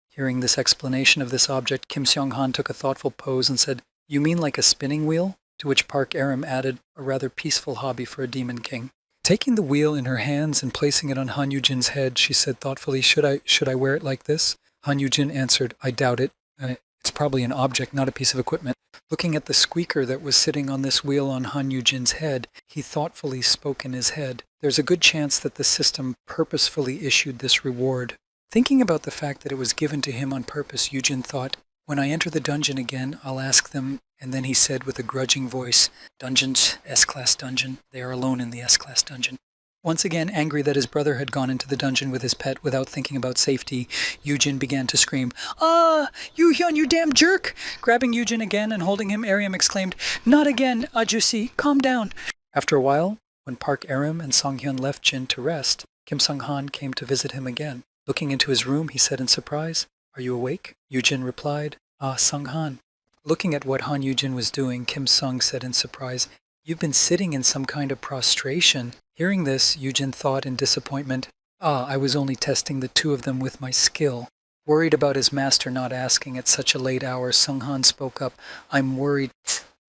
Hearing this explanation of this object, Kim Sung-han took a thoughtful pose and said, "You mean like a spinning wheel?" To which Park Aram added, "A rather peaceful hobby for a demon king." Taking the wheel in her hands and placing it on Han Yujin's head, she said thoughtfully, Should I wear it like this?" Han Yujin answered, "I doubt it. It's probably an object, not a piece of equipment." Looking at the squeaker that was sitting on this wheel on Han Yujin's head, he thoughtfully spoke in his head, "There's a good chance that the system purposefully issued this reward." Thinking about the fact that it was given to him on purpose, Yujin thought, "When I enter the dungeon again, I'll ask them." And then he said with a grudging voice, "Dungeons, S-class dungeon. They are alone in the S-class dungeon." Once again, angry that his brother had gone into the dungeon with his pet without thinking about safety, Yujin began to scream, "Ah, Yuhyun, you damn jerk!" Grabbing Yujin again and holding him, Aram exclaimed, "Not again, Ajusi, calm down." After a while, When Park Aram and Song Hyun left Jin to rest, Kim Sung Han came to visit him again. Looking into his room, he said in surprise, "Are you awake?" Yoo-jin replied, "Ah, Sung Han." Looking at what Han Yoo-jin was doing, Kim Sung said in surprise, "You've been sitting in some kind of prostration." Hearing this, Yoo-jin thought in disappointment, "Ah, I was only testing the two of them with my skill." Worried about his master not asking at such a late hour, Sung Han spoke up, "I'm worried.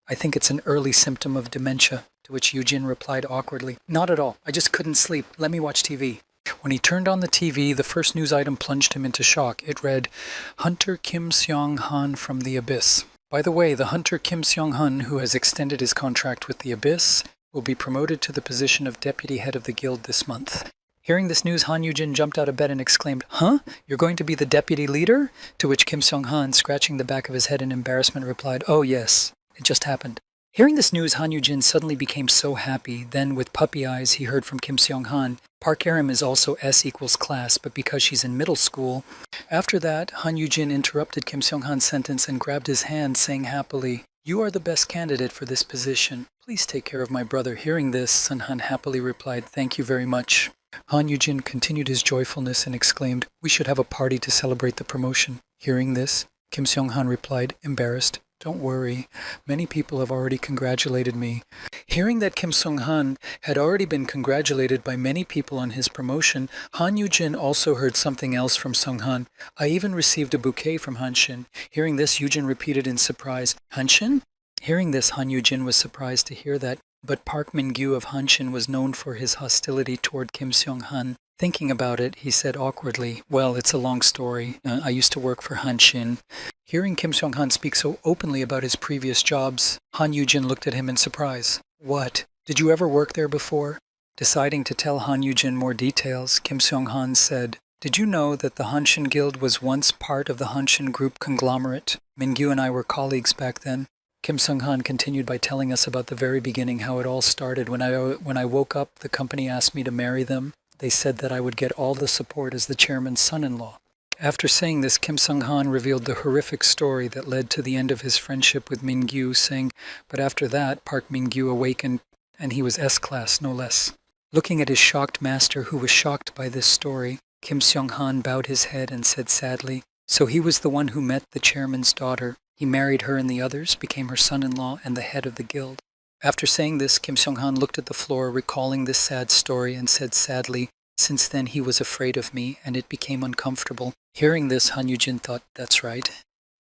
I think it's an early symptom of dementia." To which Yoo-jin replied awkwardly, "Not at all. I just couldn't sleep. Let me watch TV." When he turned on the TV, the first news item plunged him into shock. It read, "Hunter Kim Seong-han from the Abyss." By the way, the hunter Kim Seong-han, who has extended his contract with the Abyss, will be promoted to the position of deputy head of the guild this month. Hearing this news, Han Yoo-jin jumped out of bed and exclaimed, "Huh? You're going to be the deputy leader?" To which Kim Seong-han, scratching the back of his head in embarrassment, replied, "Oh yes, it just happened." Hearing this news, Han Yoo-jin suddenly became so happy. Then, with puppy eyes, he heard from Kim Seong-han, "Park Aram is also S equals class, but because she's in middle school." After that, Han Yoo-jin interrupted Kim Seong-han's sentence and grabbed his hand, saying happily, "You are the best candidate for this position. Please take care of my brother." Hearing this, Sun Han happily replied, "Thank you very much." Han Yoo-jin continued his joyfulness and exclaimed, "We should have a party to celebrate the promotion." Hearing this, Kim Seong-han replied, embarrassed, "Don't worry. Many people have already congratulated me." Hearing that Kim Seong-han had already been congratulated by many people on his promotion, Han Yoo-jin also heard something else from Seong-han. "I even received a bouquet from Han-shin." Hearing this, Yoo-jin repeated in surprise, "Han-shin?" Hearing this, Han Yoo-jin was surprised to hear that, but Park Min-gyu of Han-shin was known for his hostility toward Kim Seong-han. Thinking about it, he said awkwardly, "Well, it's a long story. I used to work for Han-shin." Hearing Kim Seong-han speak so openly about his previous jobs, Han Yoo-jin looked at him in surprise. "What? Did you ever work there before?" Deciding to tell Han Yoo-jin more details, Kim Seong-han said, "Did you know that the Hanshin Guild was once part of the Hanshin Group conglomerate? Min-gyu and I were colleagues back then." Kim Seong-han continued by telling us about the very beginning, how it all started. When I woke up, the company asked me to marry them. They said that I would get all the support as the chairman's son-in-law. After saying this, Kim Seong-han revealed the horrific story that led to the end of his friendship with Min-gyu, saying, "But after that, Park Min-gyu awakened, and he was S-class, no less." Looking at his shocked master, who was shocked by this story, Kim Seong-han bowed his head and said sadly, "So he was the one who met the chairman's daughter. He married her and the others, became her son-in-law and the head of the guild." After saying this, Kim Seong-han looked at the floor, recalling this sad story, and said sadly, "Since then he was afraid of me, and it became uncomfortable." Hearing this, Han Yoo-jin thought, "That's right."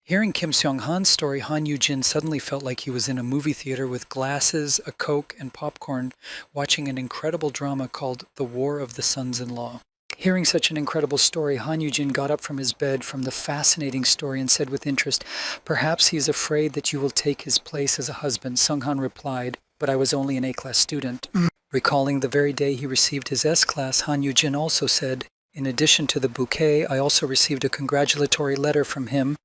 Hearing Kim Seong-han's story, Han Yoo-jin suddenly felt like he was in a movie theater with glasses, a Coke, and popcorn, watching an incredible drama called The War of the Sons-in-Law. Hearing such an incredible story, Han Yoo-jin got up from his bed from the fascinating story and said with interest, "Perhaps he is afraid that you will take his place as a husband." Sung-han replied, "But I was only an A-class student." Recalling the very day he received his S-class, Han Yoo-jin also said, "In addition to the bouquet, I also received a congratulatory letter from him."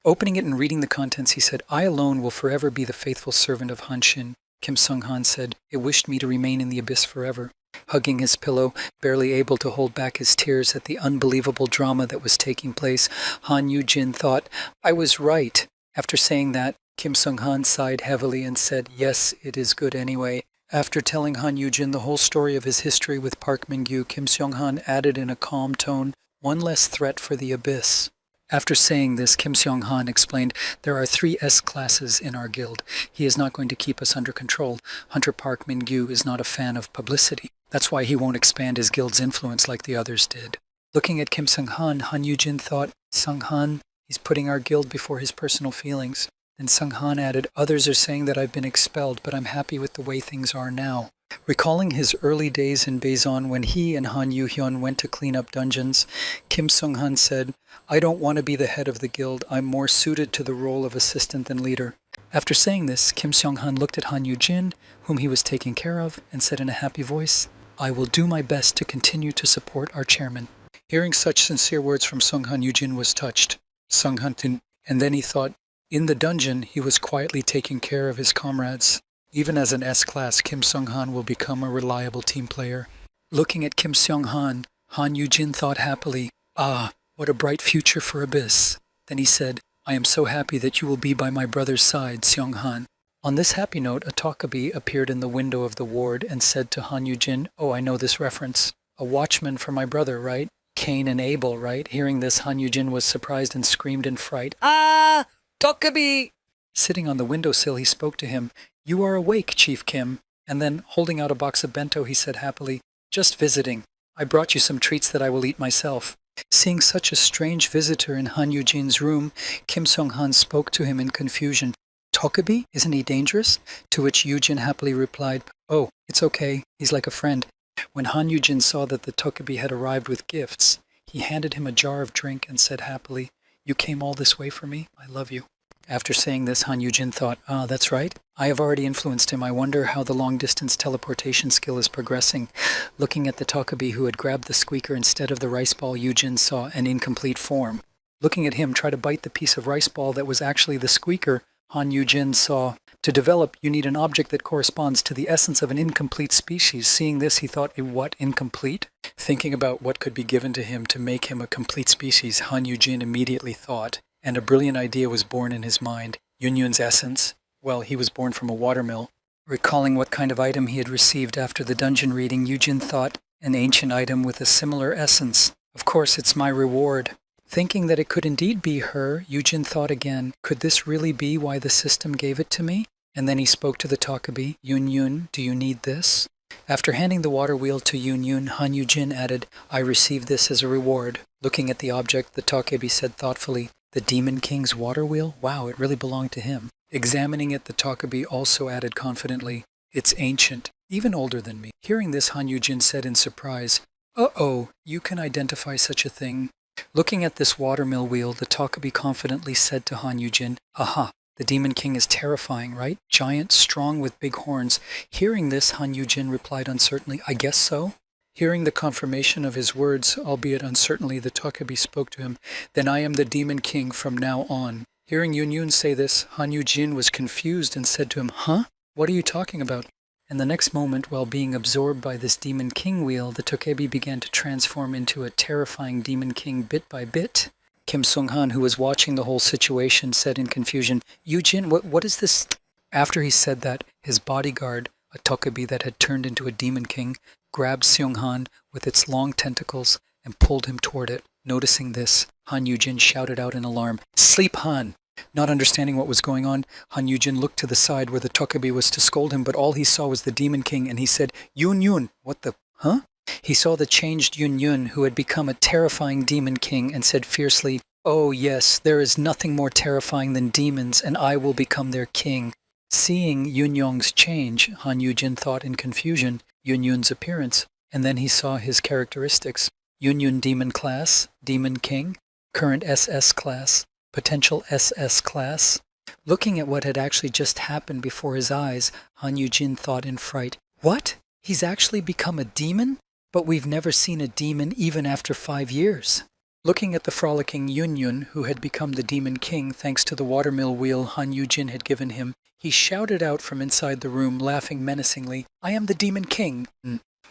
Opening it and reading the contents, he said, "I alone will forever be the faithful servant of Hanshin." Kim Sung-han said, "It wished me to remain in the abyss forever." Hugging his pillow, barely able to hold back his tears at the unbelievable drama that was taking place, Han Yoo-jin thought, "I was right." After saying that, Kim Sung-han sighed heavily and said, "Yes, it is good anyway." After telling Han Yoo-jin the whole story of his history with Park Min-gyu, Kim Seong-han added in a calm tone, "One less threat for the abyss." After saying this, Kim Seong-han explained, "There are 3 S-classes in our guild. He is not going to keep us under control. Hunter Park Min-gyu is not a fan of publicity. That's why he won't expand his guild's influence like the others did." Looking at Kim Sung-han, Han Yoo-jin thought, "Sung-han, he's putting our guild before his personal feelings." Then Sung-han added, "Others are saying that I've been expelled, but I'm happy with the way things are now." Recalling his early days in Baizon when he and Han Yoo-hyun went to clean up dungeons, Kim Sung-han said, "I don't want to be the head of the guild. I'm more suited to the role of assistant than leader." After saying this, Kim Seong-han looked at Han Yoo-jin, whom he was taking care of, and said in a happy voice, "I will do my best to continue to support our chairman." Hearing such sincere words from Han Yoo-jin was touched. And then he thought, in the dungeon, he was quietly taking care of his comrades. Even as an S-class, Kim Sung-han will become a reliable team player. Looking at Kim Seong-han, Han Yoo-jin thought happily, "Ah, what a bright future for Abyss." Then he said, "I am so happy that you will be by my brother's side, Seong-han." On this happy note, a Takabi appeared in the window of the ward and said to Han Yujin, "Oh, I know this reference. A watchman for my brother, right? Cain and Abel, right?" Hearing this, Han Yujin was surprised and screamed in fright, "Ah! Takabi!" Sitting on the windowsill, he spoke to him, "You are awake, Chief Kim." And then, holding out a box of bento, he said happily, "Just visiting. I brought you some treats that I will eat myself." Seeing such a strange visitor in Han Yujin's room, Kim Sung-han spoke to him in confusion. "Tokabi? Isn't he dangerous?" To which Yujin happily replied, "Oh, it's okay. He's like a friend." When Han Yujin saw that the Tokabi had arrived with gifts, he handed him a jar of drink and said happily, "You came all this way for me? I love you." After saying this, Han Yujin thought, that's right. I have already influenced him. I wonder how the long-distance teleportation skill is progressing. Looking at the Tokabi who had grabbed the squeaker instead of the rice ball, Yujin saw an incomplete form. Looking at him try to bite the piece of rice ball that was actually the squeaker, Han Yujin saw, to develop, you need an object that corresponds to the essence of an incomplete species. Seeing this, he thought, what, incomplete? Thinking about what could be given to him to make him a complete species, Han Yujin immediately thought, and a brilliant idea was born in his mind. Yunyun's essence? Well, he was born from a watermill. Recalling what kind of item he had received after the dungeon reading, Yujin thought, an ancient item with a similar essence. Of course, it's my reward. Thinking that it could indeed be her, Yujin thought again, could this really be why the system gave it to me? And then he spoke to the Takabi, "Yunyun, do you need this?" After handing the water wheel to Yunyun, Han Yujin added, "I received this as a reward." Looking at the object, the Takabi said thoughtfully, "The Demon King's water wheel? Wow, it really belonged to him." Examining it, the Takabi also added confidently, "It's ancient, even older than me." Hearing this, Han Yujin said in surprise, "Uh-oh, you can identify such a thing." Looking at this watermill wheel, the Takabi confidently said to Han Yujin, "Aha, the Demon King is terrifying, right? Giant, strong with big horns." Hearing this, Han Yujin replied uncertainly, "I guess so." Hearing the confirmation of his words, albeit uncertainly, the Takabi spoke to him, "Then I am the Demon King from now on." Hearing Yunyun say this, Han Yujin was confused and said to him, "Huh? What are you talking about?" And the next moment, while being absorbed by this Demon King wheel, the Tokebi began to transform into a terrifying Demon King bit by bit. Kim Sung-han, who was watching the whole situation, said in confusion, "Yujin, what is this?" After he said that, his bodyguard, a Tokebi that had turned into a Demon King, grabbed Seung-han with its long tentacles and pulled him toward it. Noticing this, Han Yujin shouted out in alarm, "Sleep, Han!" Not understanding what was going on, Han Yujin looked to the side where the Tokabi was to scold him, but all he saw was the Demon King, and he said, "Yun, what the, huh?" He saw the changed Yun, who had become a terrifying Demon King, and said fiercely, "Oh yes, there is nothing more terrifying than demons, and I will become their king." Seeing Yun's change, Han Yujin thought in confusion, Yun's appearance, and then he saw his characteristics. Yun Demon Class, Demon King, current SS class, potential SS class. Looking at what had actually just happened before his eyes, Han Yujin thought in fright, "What? He's actually become a demon? But we've never seen a demon even after 5 years." Looking at the frolicking Yun, who had become the Demon King thanks to the watermill wheel Han Yujin had given him, he shouted out from inside the room, laughing menacingly, "I am the Demon King!"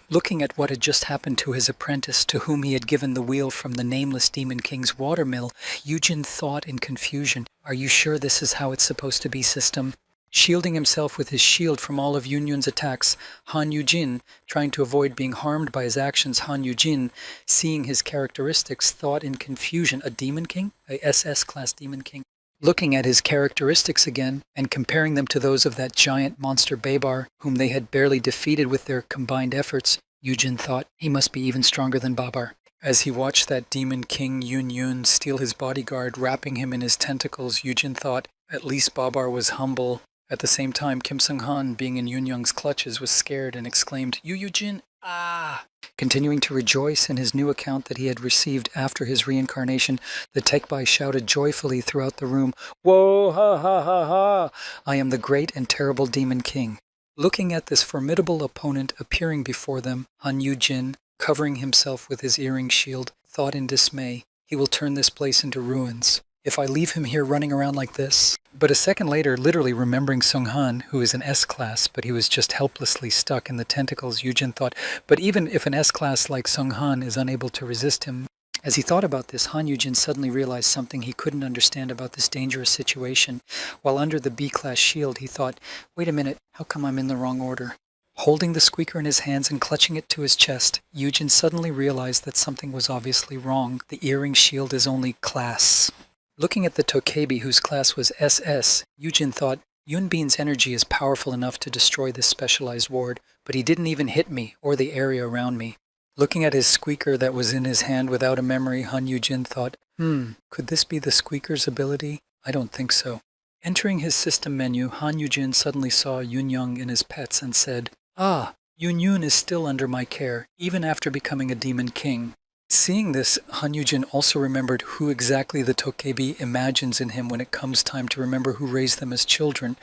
Looking at what had just happened to his apprentice, to whom he had given the wheel from the nameless Demon King's watermill, Yujin thought in confusion, "Are you sure this is how it's supposed to be, system?" Shielding himself with his shield from all of Yunyun's attacks, Han Yujin, trying to avoid being harmed by his actions, Han Yujin, seeing his characteristics, thought in confusion, a Demon King? A SS-class Demon King? Looking at his characteristics again, and comparing them to those of that giant monster Babar, whom they had barely defeated with their combined efforts, Yujin thought, he must be even stronger than Babar. As he watched that Demon King Yun steal his bodyguard, wrapping him in his tentacles, Yujin thought, at least Babar was humble. At the same time, Kim Sung-han, being in Yunyung's clutches, was scared and exclaimed, Yujin, ah!" Continuing to rejoice in his new account that he had received after his reincarnation, the Tekbai shouted joyfully throughout the room, "Whoa, ha ha ha ha! I am the great and terrible Demon King." Looking at this formidable opponent appearing before them, Han Yujin, covering himself with his earring shield, thought in dismay, "He will turn this place into ruins. If I leave him here running around like this." But a second later, literally remembering Sung-han, who is an S-class, but he was just helplessly stuck in the tentacles, Yujin thought, but even if an S-class like Sung-han is unable to resist him, As he thought about this, Han Yujin suddenly realized something he couldn't understand about this dangerous situation. While under the B-class shield, he thought, wait a minute, how come I'm in the wrong order? Holding the squeaker in his hands and clutching it to his chest, Yujin suddenly realized that something was obviously wrong. The earring shield is only class. Looking at the Tokebi, whose class was SS, Yujin thought, Yunbin's energy is powerful enough to destroy this specialized ward, but he didn't even hit me or the area around me. Looking at his squeaker that was in his hand without a memory, Han Yujin thought, could this be the squeaker's ability? I don't think so. Entering his system menu, Han Yujin suddenly saw Yunyang and his pets and said, Ah, Yunyun is still under my care, even after becoming a demon king. Seeing this, Han Yujin also remembered who exactly the Tokebi imagines in him when it comes time to remember who raised them as children.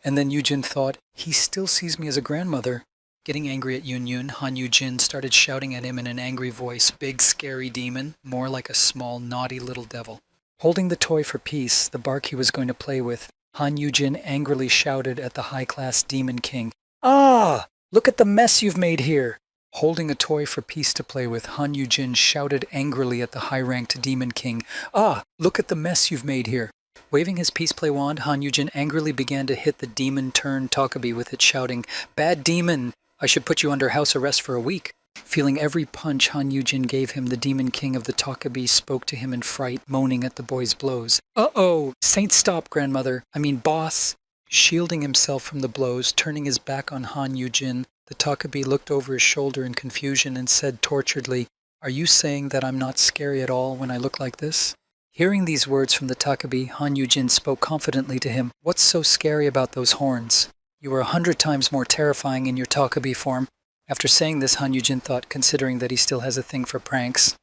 And then Yujin thought, he still sees me as a grandmother. Getting angry at Yunyun, Han Yujin started shouting at him in an angry voice, big scary demon, more like a small naughty little devil. Holding the toy for peace, the bark he was going to play with, Han Yujin angrily shouted at the high-class demon king, Ah! Look at the mess you've made here! Holding a toy for peace to play with, Han Yujin shouted angrily at the high-ranked demon king, Ah! Look at the mess you've made here! Waving his peace play wand, Han Yujin angrily began to hit the demon-turned Tokebi with it, shouting, Bad demon! I should put you under house arrest for a week. Feeling every punch Han Yujin gave him, the demon king of the Tokebi spoke to him in fright, moaning at the boy's blows. Uh-oh! Saint stop, grandmother! I mean boss! Shielding himself from the blows, turning his back on Han Yujin, the Tokebi looked over his shoulder in confusion and said torturedly, Are you saying that I'm not scary at all when I look like this? Hearing these words from the Tokebi, Han Yujin spoke confidently to him, What's so scary about those horns? You are 100 times more terrifying in your Tokebi form. After saying this, Han Yujin thought, considering that he still has a thing for pranks.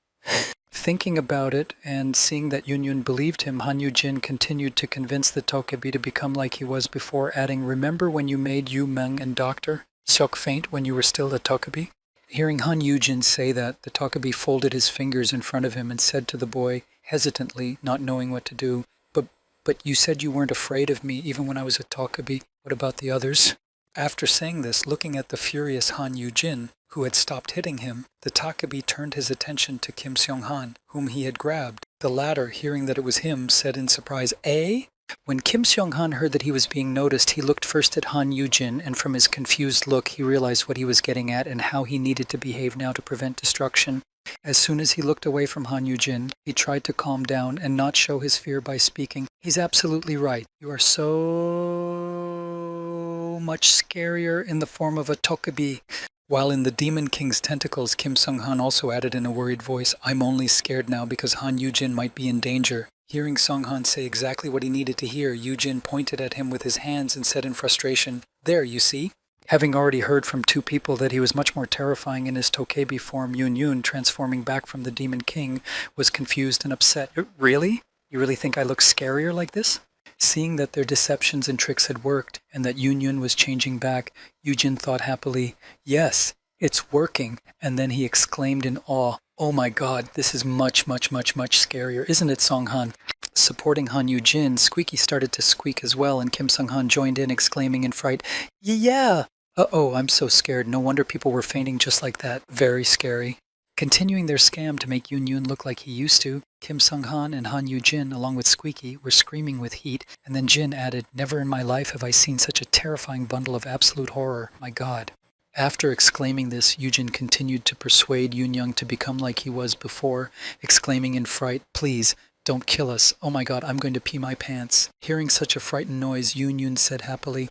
Thinking about it and seeing that Yunyun believed him, Han Yujin continued to convince the Tokebi to become like he was before, adding, Remember when you made Yu Meng and Doctor Seok faint when you were still a Tokebi? Hearing Han Yujin say that, the Tokebi folded his fingers in front of him and said to the boy, hesitantly, not knowing what to do, But you said you weren't afraid of me even when I was a Tokebi. What about the others? After saying this, looking at the furious Han Yujin, who had stopped hitting him, the Tokebi turned his attention to Kim Seong-han, whom he had grabbed. The latter, hearing that it was him, said in surprise, Eh? When Kim Seong-han heard that he was being noticed, he looked first at Han Yujin, and from his confused look, he realized what he was getting at and how he needed to behave now to prevent destruction. As soon as he looked away from Han Yujin, he tried to calm down and not show his fear by speaking. He's absolutely right. You are so much scarier in the form of a Tokebi. While in the Demon King's tentacles, Kim Seong-han also added in a worried voice, I'm only scared now because Han Yujin might be in danger. Hearing Seong-han say exactly what he needed to hear, Yujin pointed at him with his hands and said in frustration, There, you see? Having already heard from two people that he was much more terrifying in his Tokebi form, Yunyun, transforming back from the Demon King, was confused and upset. Really? You really think I look scarier like this? Seeing that their deceptions and tricks had worked, and that Yunyun was changing back, Yujin thought happily, Yes, it's working. And then he exclaimed in awe, Oh my god, this is much, much, much, much scarier, isn't it, Song-han? Supporting Han Yujin, Squeaky started to squeak as well, and Kim Seong-han joined in, exclaiming in fright, Yeah! Uh-oh, I'm so scared. No wonder people were fainting just like that. Very scary. Continuing their scam to make Yunyun look like he used to, Kim Seong-han and Han Yujin, along with Squeaky, were screaming with heat, and then Jin added, Never in my life have I seen such a terrifying bundle of absolute horror. My god. After exclaiming this, Yujin continued to persuade Yunyang to become like he was before, exclaiming in fright, Please, don't kill us. Oh my god, I'm going to pee my pants. Hearing such a frightened noise, Yunyun said happily,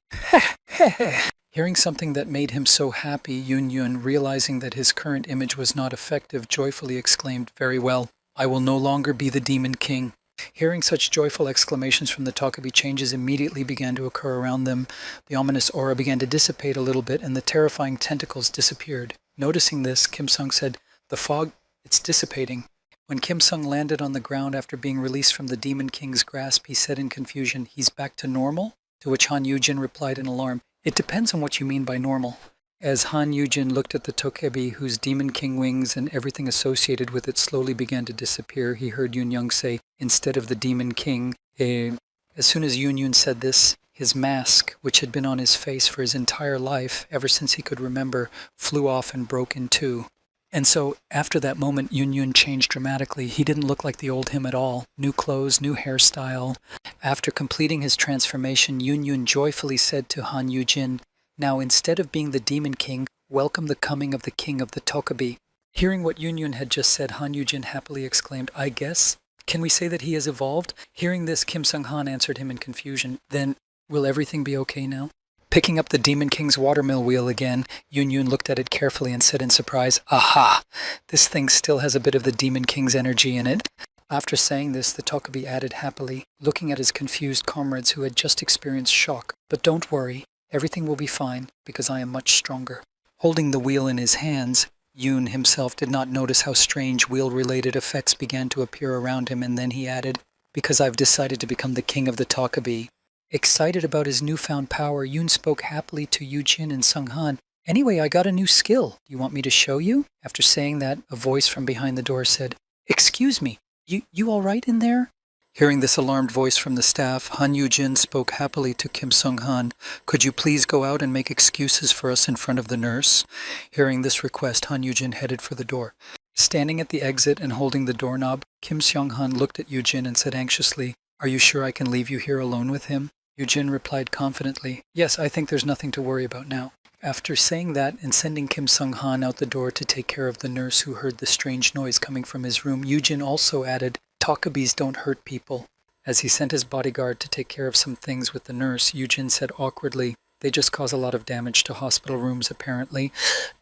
Hearing something that made him so happy, Yunyun, realizing that his current image was not effective, joyfully exclaimed, Very well, I will no longer be the Demon King. Hearing such joyful exclamations from the Tokebi, changes immediately began to occur around them. The ominous aura began to dissipate a little bit, and the terrifying tentacles disappeared. Noticing this, Kim Sung said, The fog, it's dissipating. When Kim Sung landed on the ground after being released from the Demon King's grasp, he said in confusion, He's back to normal? To which Han Yujin replied in alarm, It depends on what you mean by normal. As Han Yujin looked at the Tokebi, whose Demon King wings and everything associated with it slowly began to disappear, he heard Yunyang say, instead of the Demon King, As soon as Yunyun said this, his mask, which had been on his face for his entire life, ever since he could remember, flew off and broke in two. And so after that moment, Yun Yun changed dramatically. He didn't look like the old him at all. New clothes, new hairstyle. After completing his transformation, Yun Yun joyfully said to Han Yujin, "Now instead of being the Demon King, welcome the coming of the King of the Tokabi." Hearing what Yun Yun had just said, Han Yujin happily exclaimed, "I guess? Can we say that he has evolved?" Hearing this, Kim Sung-han answered him in confusion, "Then, will everything be okay now?" Picking up the Demon King's watermill wheel again, Yun Yun looked at it carefully and said in surprise, "Aha! This thing still has a bit of the Demon King's energy in it." After saying this, the Tokabi added happily, looking at his confused comrades who had just experienced shock, "But don't worry, everything will be fine, because I am much stronger." Holding the wheel in his hands, Yun himself did not notice how strange wheel-related effects began to appear around him, and then he added, "Because I've decided to become the king of the Tokabi." Excited about his newfound power, Yun spoke happily to Yujin and Sung-han. "Anyway, I got a new skill. Do you want me to show you?" After saying that, a voice from behind the door said, "Excuse me, you all right in there?" Hearing this alarmed voice from the staff, Han Yujin spoke happily to Kim Sung-han. "Could you please go out and make excuses for us in front of the nurse?" Hearing this request, Han Yujin headed for the door. Standing at the exit and holding the doorknob, Kim Sung-han looked at Yujin and said anxiously, "Are you sure I can leave you here alone with him?" Yujin replied confidently, "Yes, I think there's nothing to worry about now." After saying that and sending Kim Sung-han out the door to take care of the nurse who heard the strange noise coming from his room, Yujin also added, "Takabis don't hurt people." As he sent his bodyguard to take care of some things with the nurse, Yujin said awkwardly, "They just cause a lot of damage to hospital rooms, apparently."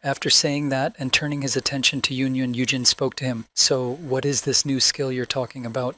After saying that and turning his attention to Yun Yun, Yujin spoke to him, "So, what is this new skill you're talking about?"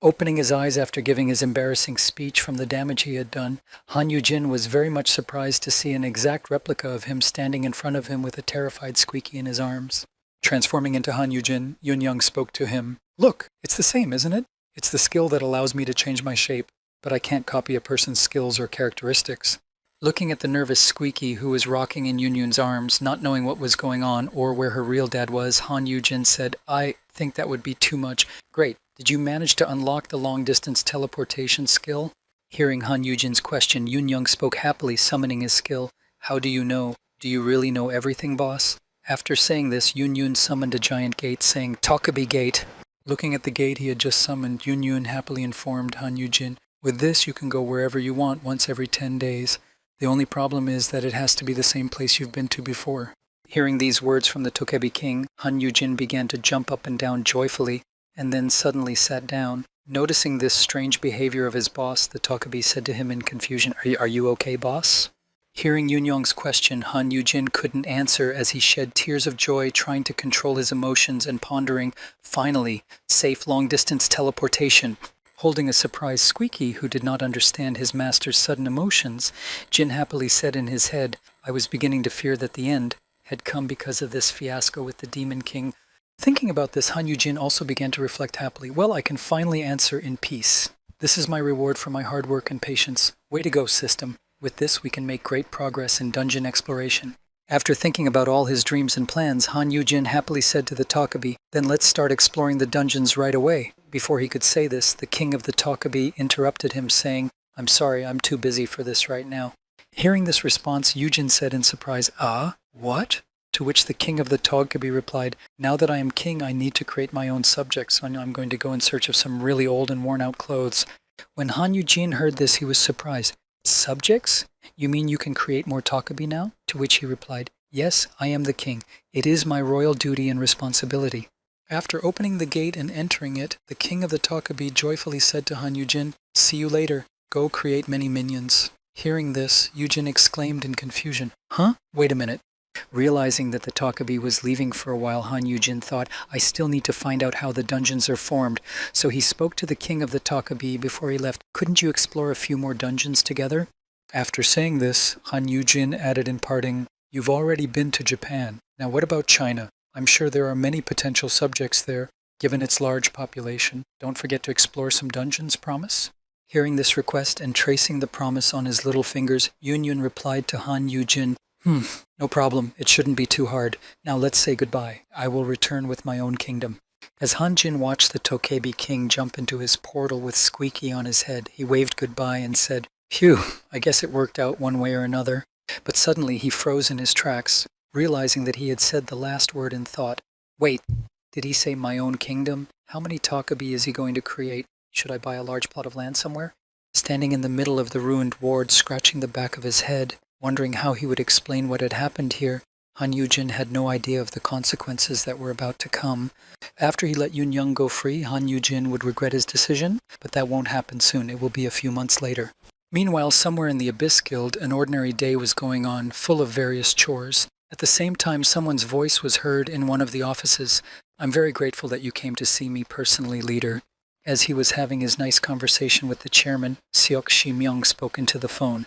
Opening his eyes after giving his embarrassing speech from the damage he had done, Han Yujin was very much surprised to see an exact replica of him standing in front of him with a terrified Squeaky in his arms. Transforming into Han Yujin, Yun Young spoke to him. "Look, it's the same, isn't it? It's the skill that allows me to change my shape, but I can't copy a person's skills or characteristics." Looking at the nervous Squeaky, who was rocking in Yun Yun's arms, not knowing what was going on or where her real dad was, Han Yujin said, "I think that would be too much." "Great. Did you manage to unlock the long-distance teleportation skill?" Hearing Han Yujin's question, Yun Young spoke happily, summoning his skill. "How do you know? Do you really know everything, boss?" After saying this, Yun Yun summoned a giant gate, saying, "Tokabi Gate." Looking at the gate he had just summoned, Yun Yun happily informed Han Yujin, "With this you can go wherever you want once every 10 days. The only problem is that it has to be the same place you've been to before." Hearing these words from the Tokebi king, Han Yujin began to jump up and down joyfully, and then suddenly sat down. Noticing this strange behavior of his boss, the Tokebi said to him in confusion, Are you okay, boss?" Hearing Yun Yong's question, Han Yujin couldn't answer as he shed tears of joy, trying to control his emotions and pondering, "Finally, safe long-distance teleportation." Holding a surprised Squeaky, who did not understand his master's sudden emotions, Jin happily said in his head, "I was beginning to fear that the end had come because of this fiasco with the Demon King." Thinking about this, Han Yujin also began to reflect happily. "Well, I can finally answer in peace. This is my reward for my hard work and patience. Way to go, system. With this, we can make great progress in dungeon exploration." After thinking about all his dreams and plans, Han Yujin happily said to the Tokabi, "Then let's start exploring the dungeons right away." Before he could say this, the king of the Tokabi interrupted him, saying, "I'm sorry, I'm too busy for this right now." Hearing this response, Yujin said in surprise, "Ah, what?" To which the king of the Tokabi replied, "Now that I am king, I need to create my own subjects, so I'm going to go in search of some really old and worn-out clothes." When Han Yujin heard this, he was surprised. "Subjects? You mean you can create more Tokabi now?" To which he replied, "Yes, I am the king. It is my royal duty and responsibility." After opening the gate and entering it, the king of the Tokabi joyfully said to Han Yujin, "See you later. Go create many minions." Hearing this, Yujin exclaimed in confusion, "Huh? Wait a minute." Realizing that the Tokabi was leaving for a while, Han Yujin thought, "I still need to find out how the dungeons are formed." So he spoke to the king of the Tokabi before he left, "Couldn't you explore a few more dungeons together?" After saying this, Han Yujin added in parting, "You've already been to Japan. Now what about China? I'm sure there are many potential subjects there, given its large population. Don't forget to explore some dungeons, promise?" Hearing this request and tracing the promise on his little fingers, Yun Yun replied to Han Yujin, No problem. It shouldn't be too hard. Now let's say goodbye. I will return with my own kingdom." As Han Jin watched the Tokebi king jump into his portal with Squeaky on his head, he waved goodbye and said, "Phew, I guess it worked out one way or another." But suddenly he froze in his tracks. realizing that he had said the last word in thought. Wait, did he say my own kingdom? How many Takabi is he going to create? Should I buy a large plot of land somewhere? Standing in the middle of the ruined ward, scratching the back of his head, wondering how he would explain what had happened here, Han Yujin had no idea of the consequences that were about to come. After he let Yun Young go free, Han Yujin would regret his decision, but that won't happen soon. It will be a few months later. Meanwhile, somewhere in the Abyss Guild, an ordinary day was going on, full of various chores. At the same time, someone's voice was heard in one of the offices. I'm very grateful that you came to see me personally, leader. As he was having his nice conversation with the chairman, Seok Shi-myung spoke into the phone.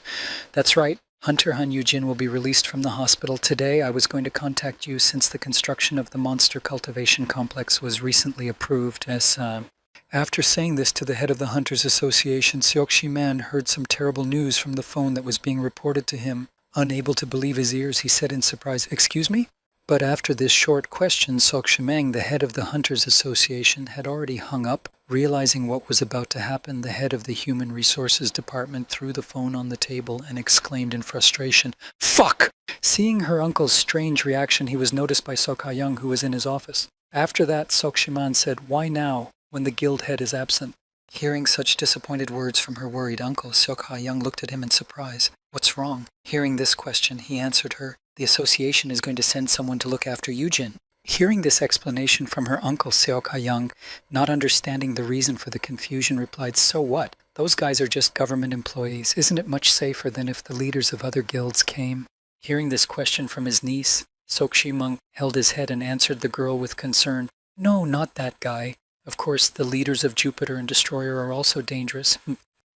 That's right. Hunter Han Yujin will be released from the hospital today. I was going to contact you since the construction of the monster cultivation complex was recently approved After saying this to the head of the Hunters Association, Seok Shi-man heard some terrible news from the phone that was being reported to him. Unable to believe his ears, he said in surprise, "Excuse me?" But after this short question, Seok Shi-man, the head of the Hunters Association, had already hung up. Realizing what was about to happen, the head of the Human Resources Department threw the phone on the table and exclaimed in frustration, "Fuck!" Seeing her uncle's strange reaction, he was noticed by Seok Ha-young, who was in his office. After that, Seok Shi-man said, "Why now, when the guild head is absent?" Hearing such disappointed words from her worried uncle, Seok Ha-young looked at him in surprise. "What's wrong?" Hearing this question, he answered her, "The association is going to send someone to look after Yujin." Hearing this explanation from her uncle, Seok Ha-young, not understanding the reason for the confusion, replied, "So what? Those guys are just government employees. Isn't it much safer than if the leaders of other guilds came?" Hearing this question from his niece, Seok Shi-myung held his head and answered the girl with concern, "No, not that guy. Of course, the leaders of Jupiter and Destroyer are also dangerous."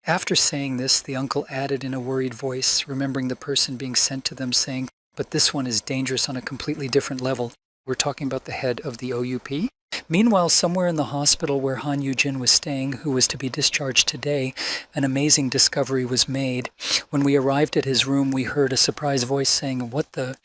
After saying this, the uncle added in a worried voice, remembering the person being sent to them, saying, "But this one is dangerous on a completely different level. We're talking about the head of the OUP?" Meanwhile, somewhere in the hospital where Han Yujin was staying, who was to be discharged today, an amazing discovery was made. When we arrived at his room, we heard a surprised voice saying, "What the?"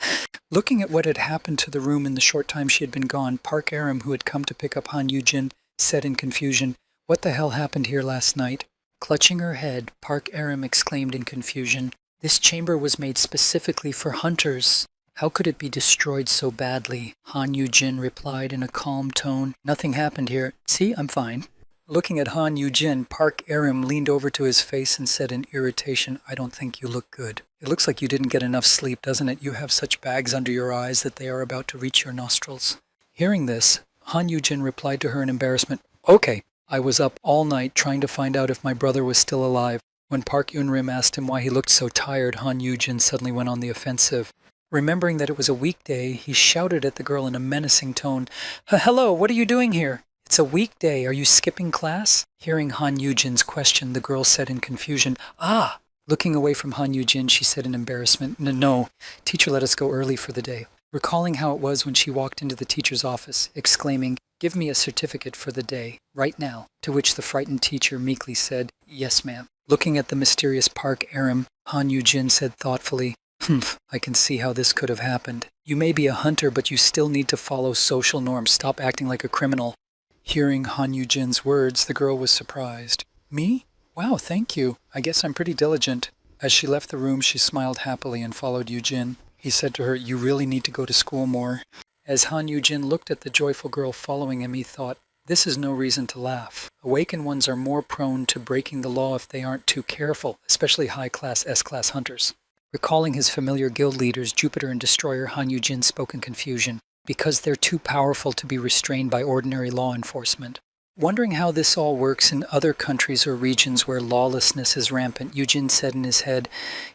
Looking at what had happened to the room in the short time she had been gone, Park Aram, who had come to pick up Han Yujin, said in confusion, "What the hell happened here last night?" Clutching her head, Park Aram exclaimed in confusion, "This chamber was made specifically for hunters. How could it be destroyed so badly?" Han Yujin replied in a calm tone, "Nothing happened here. See, I'm fine." Looking at Han Yujin, Park Aram leaned over to his face and said in irritation, "I don't think you look good. It looks like you didn't get enough sleep, doesn't it? You have such bags under your eyes that they are about to reach your nostrils." Hearing this, Han Yujin replied to her in embarrassment, "Okay, I was up all night trying to find out if my brother was still alive." When Park Eunrim asked him why he looked so tired, Han Yujin suddenly went on the offensive. Remembering that it was a weekday, he shouted at the girl in a menacing tone, "Hello, what are you doing here? It's a weekday. Are you skipping class?" Hearing Han Yujin's question, the girl said in confusion, "Ah!" Looking away from Han Yujin, she said in embarrassment, "No, teacher let us go early for the day." Recalling how it was when she walked into the teacher's office, exclaiming, "Give me a certificate for the day, right now," to which the frightened teacher meekly said, "Yes, ma'am." Looking at the mysterious Park Aram, Han Yujin said thoughtfully, "Humph, I can see how this could have happened. You may be a hunter, but you still need to follow social norms. Stop acting like a criminal." Hearing Han Yujin's words, the girl was surprised. "Me? Wow, thank you. I guess I'm pretty diligent." As she left the room, she smiled happily and followed Yujin. He said to her, "You really need to go to school more." As Han Yujin looked at the joyful girl following him, he thought, this is no reason to laugh. Awakened ones are more prone to breaking the law if they aren't too careful, especially high-class S-class hunters. Recalling his familiar guild leaders, Jupiter and Destroyer, Han Yujin spoke in confusion, because they're too powerful to be restrained by ordinary law enforcement. Wondering how this all works in other countries or regions where lawlessness is rampant, Yujin said in his head,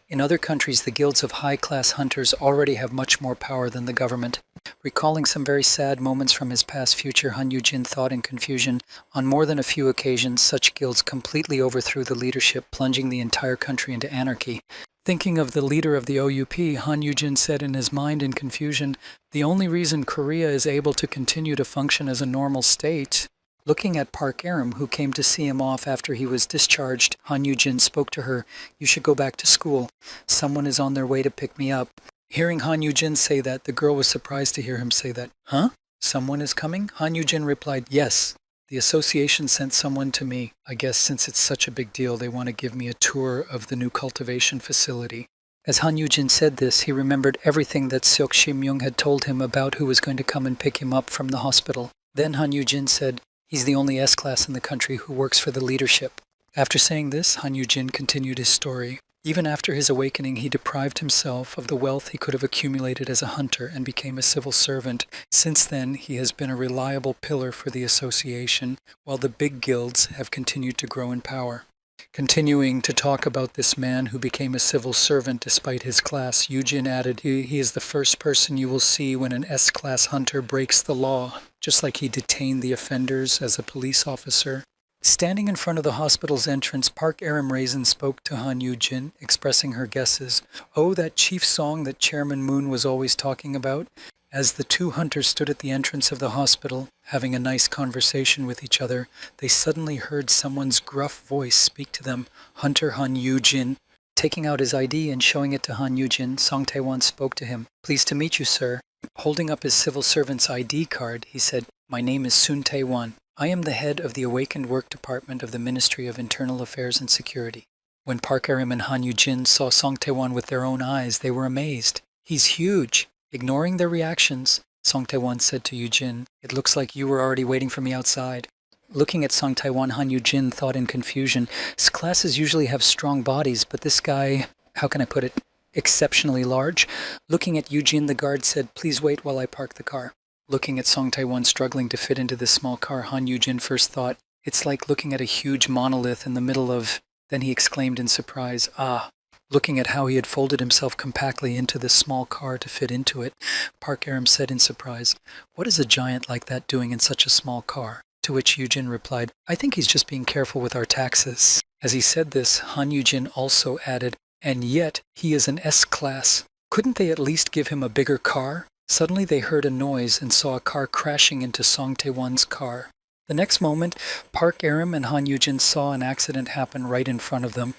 "In other countries, the guilds of high-class hunters already have much more power than the government." Recalling some very sad moments from his past future, Han Yujin thought in confusion, on more than a few occasions, such guilds completely overthrew the leadership, plunging the entire country into anarchy. Thinking of the leader of the OUP, Han Yujin said in his mind in confusion, "The only reason Korea is able to continue to function as a normal state." Looking at Park Aram, who came to see him off after he was discharged, Han Yujin spoke to her, "You should go back to school. Someone is on their way to pick me up." Hearing Han Yujin say that, the girl was surprised to hear him say that. "Huh? Someone is coming?" Han Yujin replied, "Yes. The association sent someone to me. I guess since it's such a big deal, they want to give me a tour of the new cultivation facility." As Han Yujin said this, he remembered everything that Seok Shim-young had told him about who was going to come and pick him up from the hospital. Then Han Yujin said, "He's the only S-class in the country who works for the leadership." After saying this, Han Yujin continued his story. Even after his awakening, he deprived himself of the wealth he could have accumulated as a hunter and became a civil servant. Since then, he has been a reliable pillar for the association, while the big guilds have continued to grow in power. Continuing to talk about this man who became a civil servant despite his class, Yujin added, he is the first person you will see when an S-class hunter breaks the law, just like he detained the offenders as a police officer. Standing in front of the hospital's entrance, Park Aram Raisin spoke to Han Yujin, expressing her guesses. Oh, that chief song that Chairman Moon was always talking about? As the two hunters stood at the entrance of the hospital, having a nice conversation with each other, they suddenly heard someone's gruff voice speak to them, Hunter Han Yujin. Taking out his ID and showing it to Han Yujin, Song Tae-won spoke to him. "Pleased to meet you, sir." Holding up his civil servant's ID card, he said, "My name is Sun Tae-won. I am the head of the Awakened Work Department of the Ministry of Internal Affairs and Security." When Park Aram and Han Yujin saw Song Tae-won with their own eyes, they were amazed. "He's huge." Ignoring their reactions, Song Tae-won said to Yujin, "It looks like you were already waiting for me outside." Looking at Song Tae-won, Han Yujin thought in confusion, classes usually have strong bodies, but this guy, how can I put it, exceptionally large? Looking at Yujin, the guard said, "Please wait while I park the car." Looking at Song Tae-won struggling to fit into this small car, Han Yujin first thought, "It's like looking at a huge monolith in the middle of..." Then he exclaimed in surprise, "Ah." Looking at how he had folded himself compactly into this small car to fit into it, Park Aram said in surprise, "What is a giant like that doing in such a small car?" To which Yujin replied, "I think he's just being careful with our taxes." As he said this, Han Yujin also added, "And yet he is an S-class. Couldn't they at least give him a bigger car?" Suddenly they heard a noise and saw a car crashing into Song Tae-won's car. The next moment, Park Aram and Han Yujin saw an accident happen right in front of them,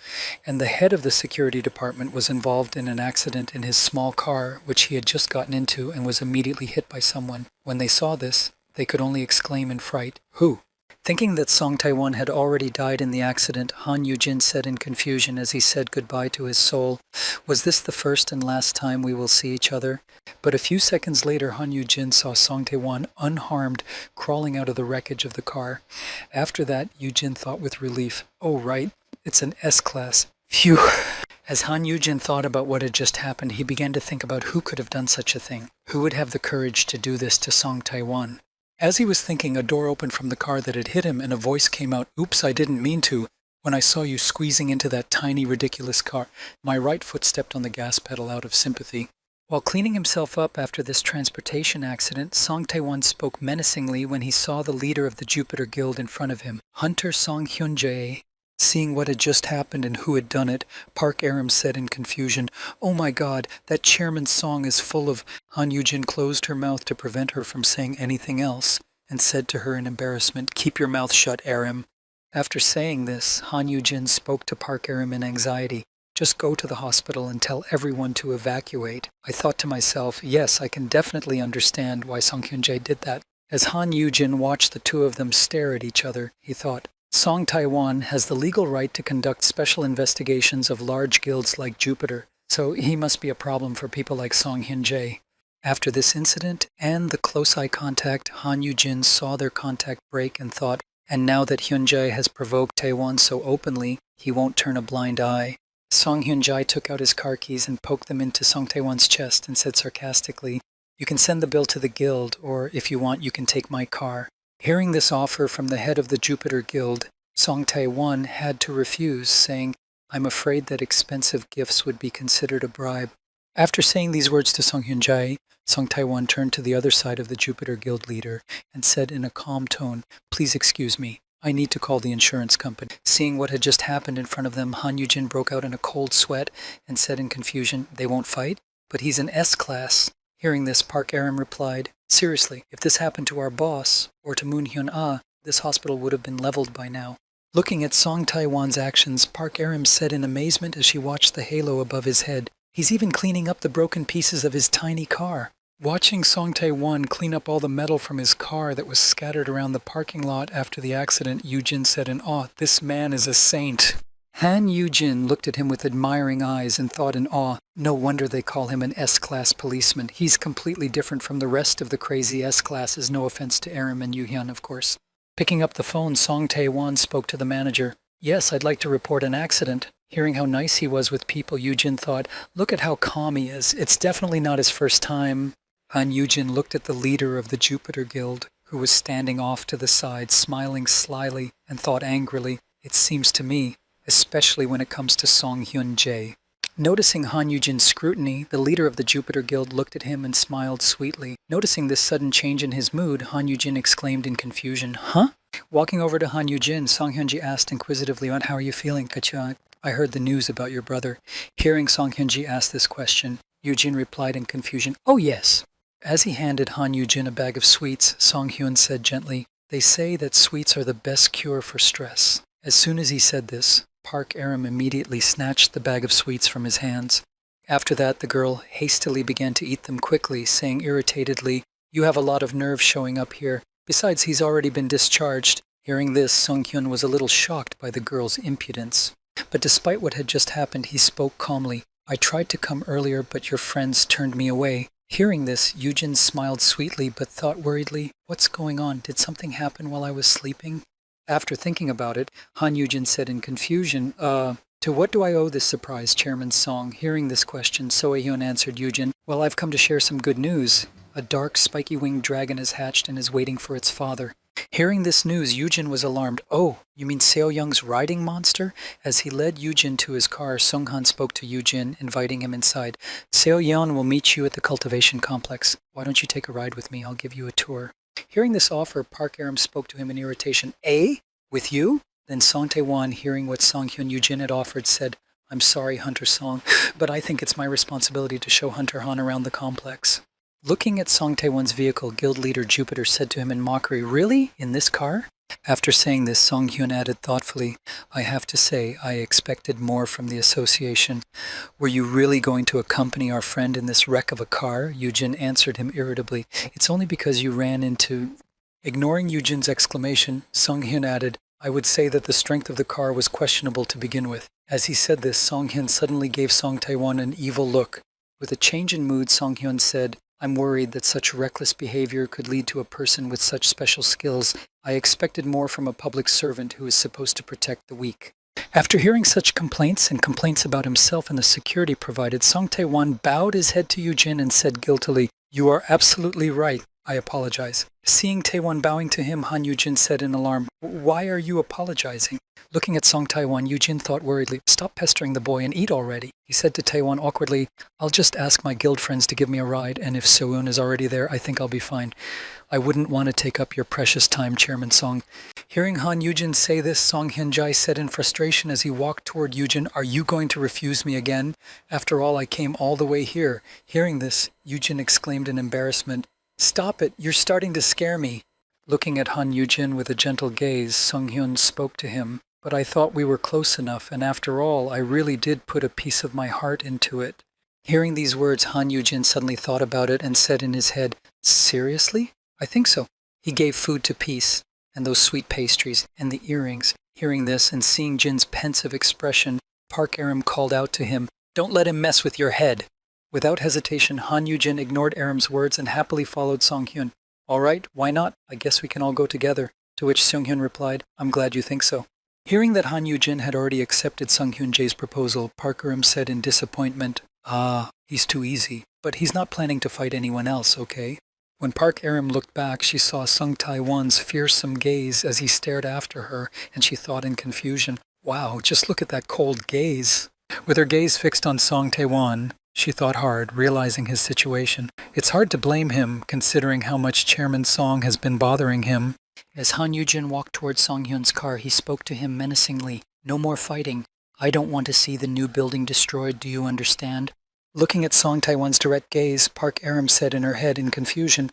and the head of the security department was involved in an accident in his small car, which he had just gotten into and was immediately hit by someone. When they saw this, they could only exclaim in fright, "Who?" Thinking that Song Tae-won had already died in the accident, Han Yujin said in confusion as he said goodbye to his soul, "Was this the first and last time we will see each other?" But a few seconds later, Han Yujin saw Song Tae-won unharmed crawling out of the wreckage of the car. After that, Yujin thought with relief, "Oh right, it's an S-class. Phew." As Han Yujin thought about what had just happened, he began to think about who could have done such a thing. Who would have the courage to do this to Song Tae-won? As he was thinking, a door opened from the car that had hit him, and a voice came out, "Oops, I didn't mean to. When I saw you squeezing into that tiny, ridiculous car, my right foot stepped on the gas pedal out of sympathy." While cleaning himself up after this transportation accident, Song Tae-won spoke menacingly when he saw the leader of the Jupiter Guild in front of him, Hunter Song Hyun-jae. Seeing what had just happened and who had done it, Park Aram said in confusion, "Oh my god, that chairman's song is full of..." Han Yujin closed her mouth to prevent her from saying anything else, and said to her in embarrassment, "Keep your mouth shut, Aram." After saying this, Han Yujin spoke to Park Aram in anxiety, "Just go to the hospital and tell everyone to evacuate." I thought to myself, yes, I can definitely understand why Song Hyun-jae did that. As Han Yujin watched the two of them stare at each other, he thought, Song Tae-won has the legal right to conduct special investigations of large guilds like Jupiter, so he must be a problem for people like Song Hyun-jae. After this incident and the close eye contact, Han Yujin saw their contact break and thought, and now that Hyun-jae has provoked Tae-won so openly, he won't turn a blind eye. Song Hyun-jae took out his car keys and poked them into Song Tae-won's chest and said sarcastically, "You can send the bill to the guild, or if you want, you can take my car." Hearing this offer from the head of the Jupiter Guild, Song Tae-won had to refuse, saying, "I'm afraid that expensive gifts would be considered a bribe." After saying these words to Song Hyun-jae, Song Tae-won turned to the other side of the Jupiter Guild leader and said in a calm tone, "Please excuse me. I need to call the insurance company." Seeing what had just happened in front of them, Han Yujin broke out in a cold sweat and said in confusion, "They won't fight? But he's an S-class." Hearing this, Park Aram replied, "Seriously, if this happened to our boss, or to Moon Hyun-ah, this hospital would have been leveled by now." Looking at Song Tae-won's actions, Park Aram said in amazement as she watched the halo above his head, "He's even cleaning up the broken pieces of his tiny car." Watching Song Tae-won clean up all the metal from his car that was scattered around the parking lot after the accident, Yujin said in awe, "This man is a saint." Han Yu-jin looked at him with admiring eyes and thought in awe, no wonder they call him an S-class policeman. He's completely different from the rest of the crazy S-classes, no offense to Aram and Yu-hyun, of course. Picking up the phone, Song Tae-won spoke to the manager. Yes, I'd like to report an accident. Hearing how nice he was with people, Yu-jin thought, look at how calm he is. It's definitely not his first time. Han Yu-jin looked at the leader of the Jupiter Guild, who was standing off to the side, smiling slyly, and thought angrily, it seems to me, especially when it comes to Song Hyun-jae. Noticing Han Yu-jin's scrutiny, the leader of the Jupiter Guild looked at him and smiled sweetly. Noticing this sudden change in his mood, Han Yu-jin exclaimed in confusion, Huh? Walking over to Han Yu-jin, Song Hyun-ji asked inquisitively, how are you feeling, Kacha? I heard the news about your brother. Hearing Song Hyun-ji ask this question, Yu-jin replied in confusion, Oh yes. As he handed Han Yu-jin a bag of sweets, Song Hyun said gently, They say that sweets are the best cure for stress. As soon as he said this, Park Aram immediately snatched the bag of sweets from his hands. After that, the girl hastily began to eat them quickly, saying irritatedly, You have a lot of nerve showing up here. Besides, he's already been discharged. Hearing this, Song Hyun was a little shocked by the girl's impudence. But despite what had just happened, he spoke calmly. I tried to come earlier, but your friends turned me away. Hearing this, Yu-jin smiled sweetly, but thought worriedly, What's going on? Did something happen while I was sleeping? After thinking about it, Han Yu-jin said in confusion, To what do I owe this surprise, Chairman Song? Hearing this question, So-hyun answered Yu-jin, Well, I've come to share some good news. A dark, spiky-winged dragon has hatched and is waiting for its father. Hearing this news, Yu-jin was alarmed. Oh, you mean Seo-young's riding monster? As he led Yu-jin to his car, Sung-han spoke to Yu-jin, inviting him inside. Seo-yeon will meet you at the cultivation complex. Why don't you take a ride with me? I'll give you a tour. Hearing this offer, Park Aram spoke to him in irritation. With you? Then Song Tae-won, hearing what Song Hyun Yu-jin had offered, said, I'm sorry, Hunter Song, but I think it's my responsibility to show Hunter Han around the complex. Looking at Song Tae-won's vehicle, guild leader Jupiter said to him in mockery, Really? In this car? After saying this, Song Hyun added thoughtfully, I have to say, I expected more from the association. Were you really going to accompany our friend in this wreck of a car? Yu-jin answered him irritably, It's only because you ran into... Ignoring Yu-jin's exclamation, Song Hyun added, I would say that the strength of the car was questionable to begin with. As he said this, Song Hyun suddenly gave Song Tae-won an evil look. With a change in mood, Song Hyun said, I'm worried that such reckless behavior could lead to a person with such special skills. I expected more from a public servant who is supposed to protect the weak. After hearing such complaints and complaints about himself and the security provided, Song Tae-won bowed his head to Yu-jin and said guiltily, You are absolutely right. I apologize. Seeing Tae-won bowing to him, Han Yu-jin said in alarm, Why are you apologizing? Looking at Song Tae-won, Yu-jin thought worriedly, Stop pestering the boy and eat already. He said to Tae-won awkwardly, I'll just ask my guild friends to give me a ride, and if Seo-eun is already there, I think I'll be fine. I wouldn't want to take up your precious time, Chairman Song. Hearing Han Yu-jin say this, Song Hyun-jae said in frustration as he walked toward Yu-jin, Are you going to refuse me again? After all, I came all the way here. Hearing this, Yu-jin exclaimed in embarrassment, Stop it, you're starting to scare me. Looking at Han Yu-jin with a gentle gaze, Sung Hyun spoke to him. But I thought we were close enough, and after all, I really did put a piece of my heart into it. Hearing these words, Han Yu-jin suddenly thought about it and said in his head, Seriously? I think so. He gave food to Peace, and those sweet pastries, and the earrings. Hearing this, and seeing Jin's pensive expression, Park Aram called out to him, Don't let him mess with your head. Without hesitation, Han Yu-jin ignored Aram's words and happily followed Song Hyun. All right, why not? I guess we can all go together. To which Sung Hyun replied, I'm glad you think so. Hearing that Han Yu-jin had already accepted Sung Hyun-jae's proposal, Park Aram said in disappointment, He's too easy. But he's not planning to fight anyone else, okay? When Park Aram looked back, she saw Sung Tae-won's fearsome gaze as he stared after her, and she thought in confusion, Wow, just look at that cold gaze. With her gaze fixed on Song Tae-won, she thought hard, realizing his situation. It's hard to blame him, considering how much Chairman Song has been bothering him. As Han Yu-jin walked towards Song Hyun's car, he spoke to him menacingly. No more fighting. I don't want to see the new building destroyed, do you understand? Looking at Song Tae-won's direct gaze, Park Aram said in her head in confusion,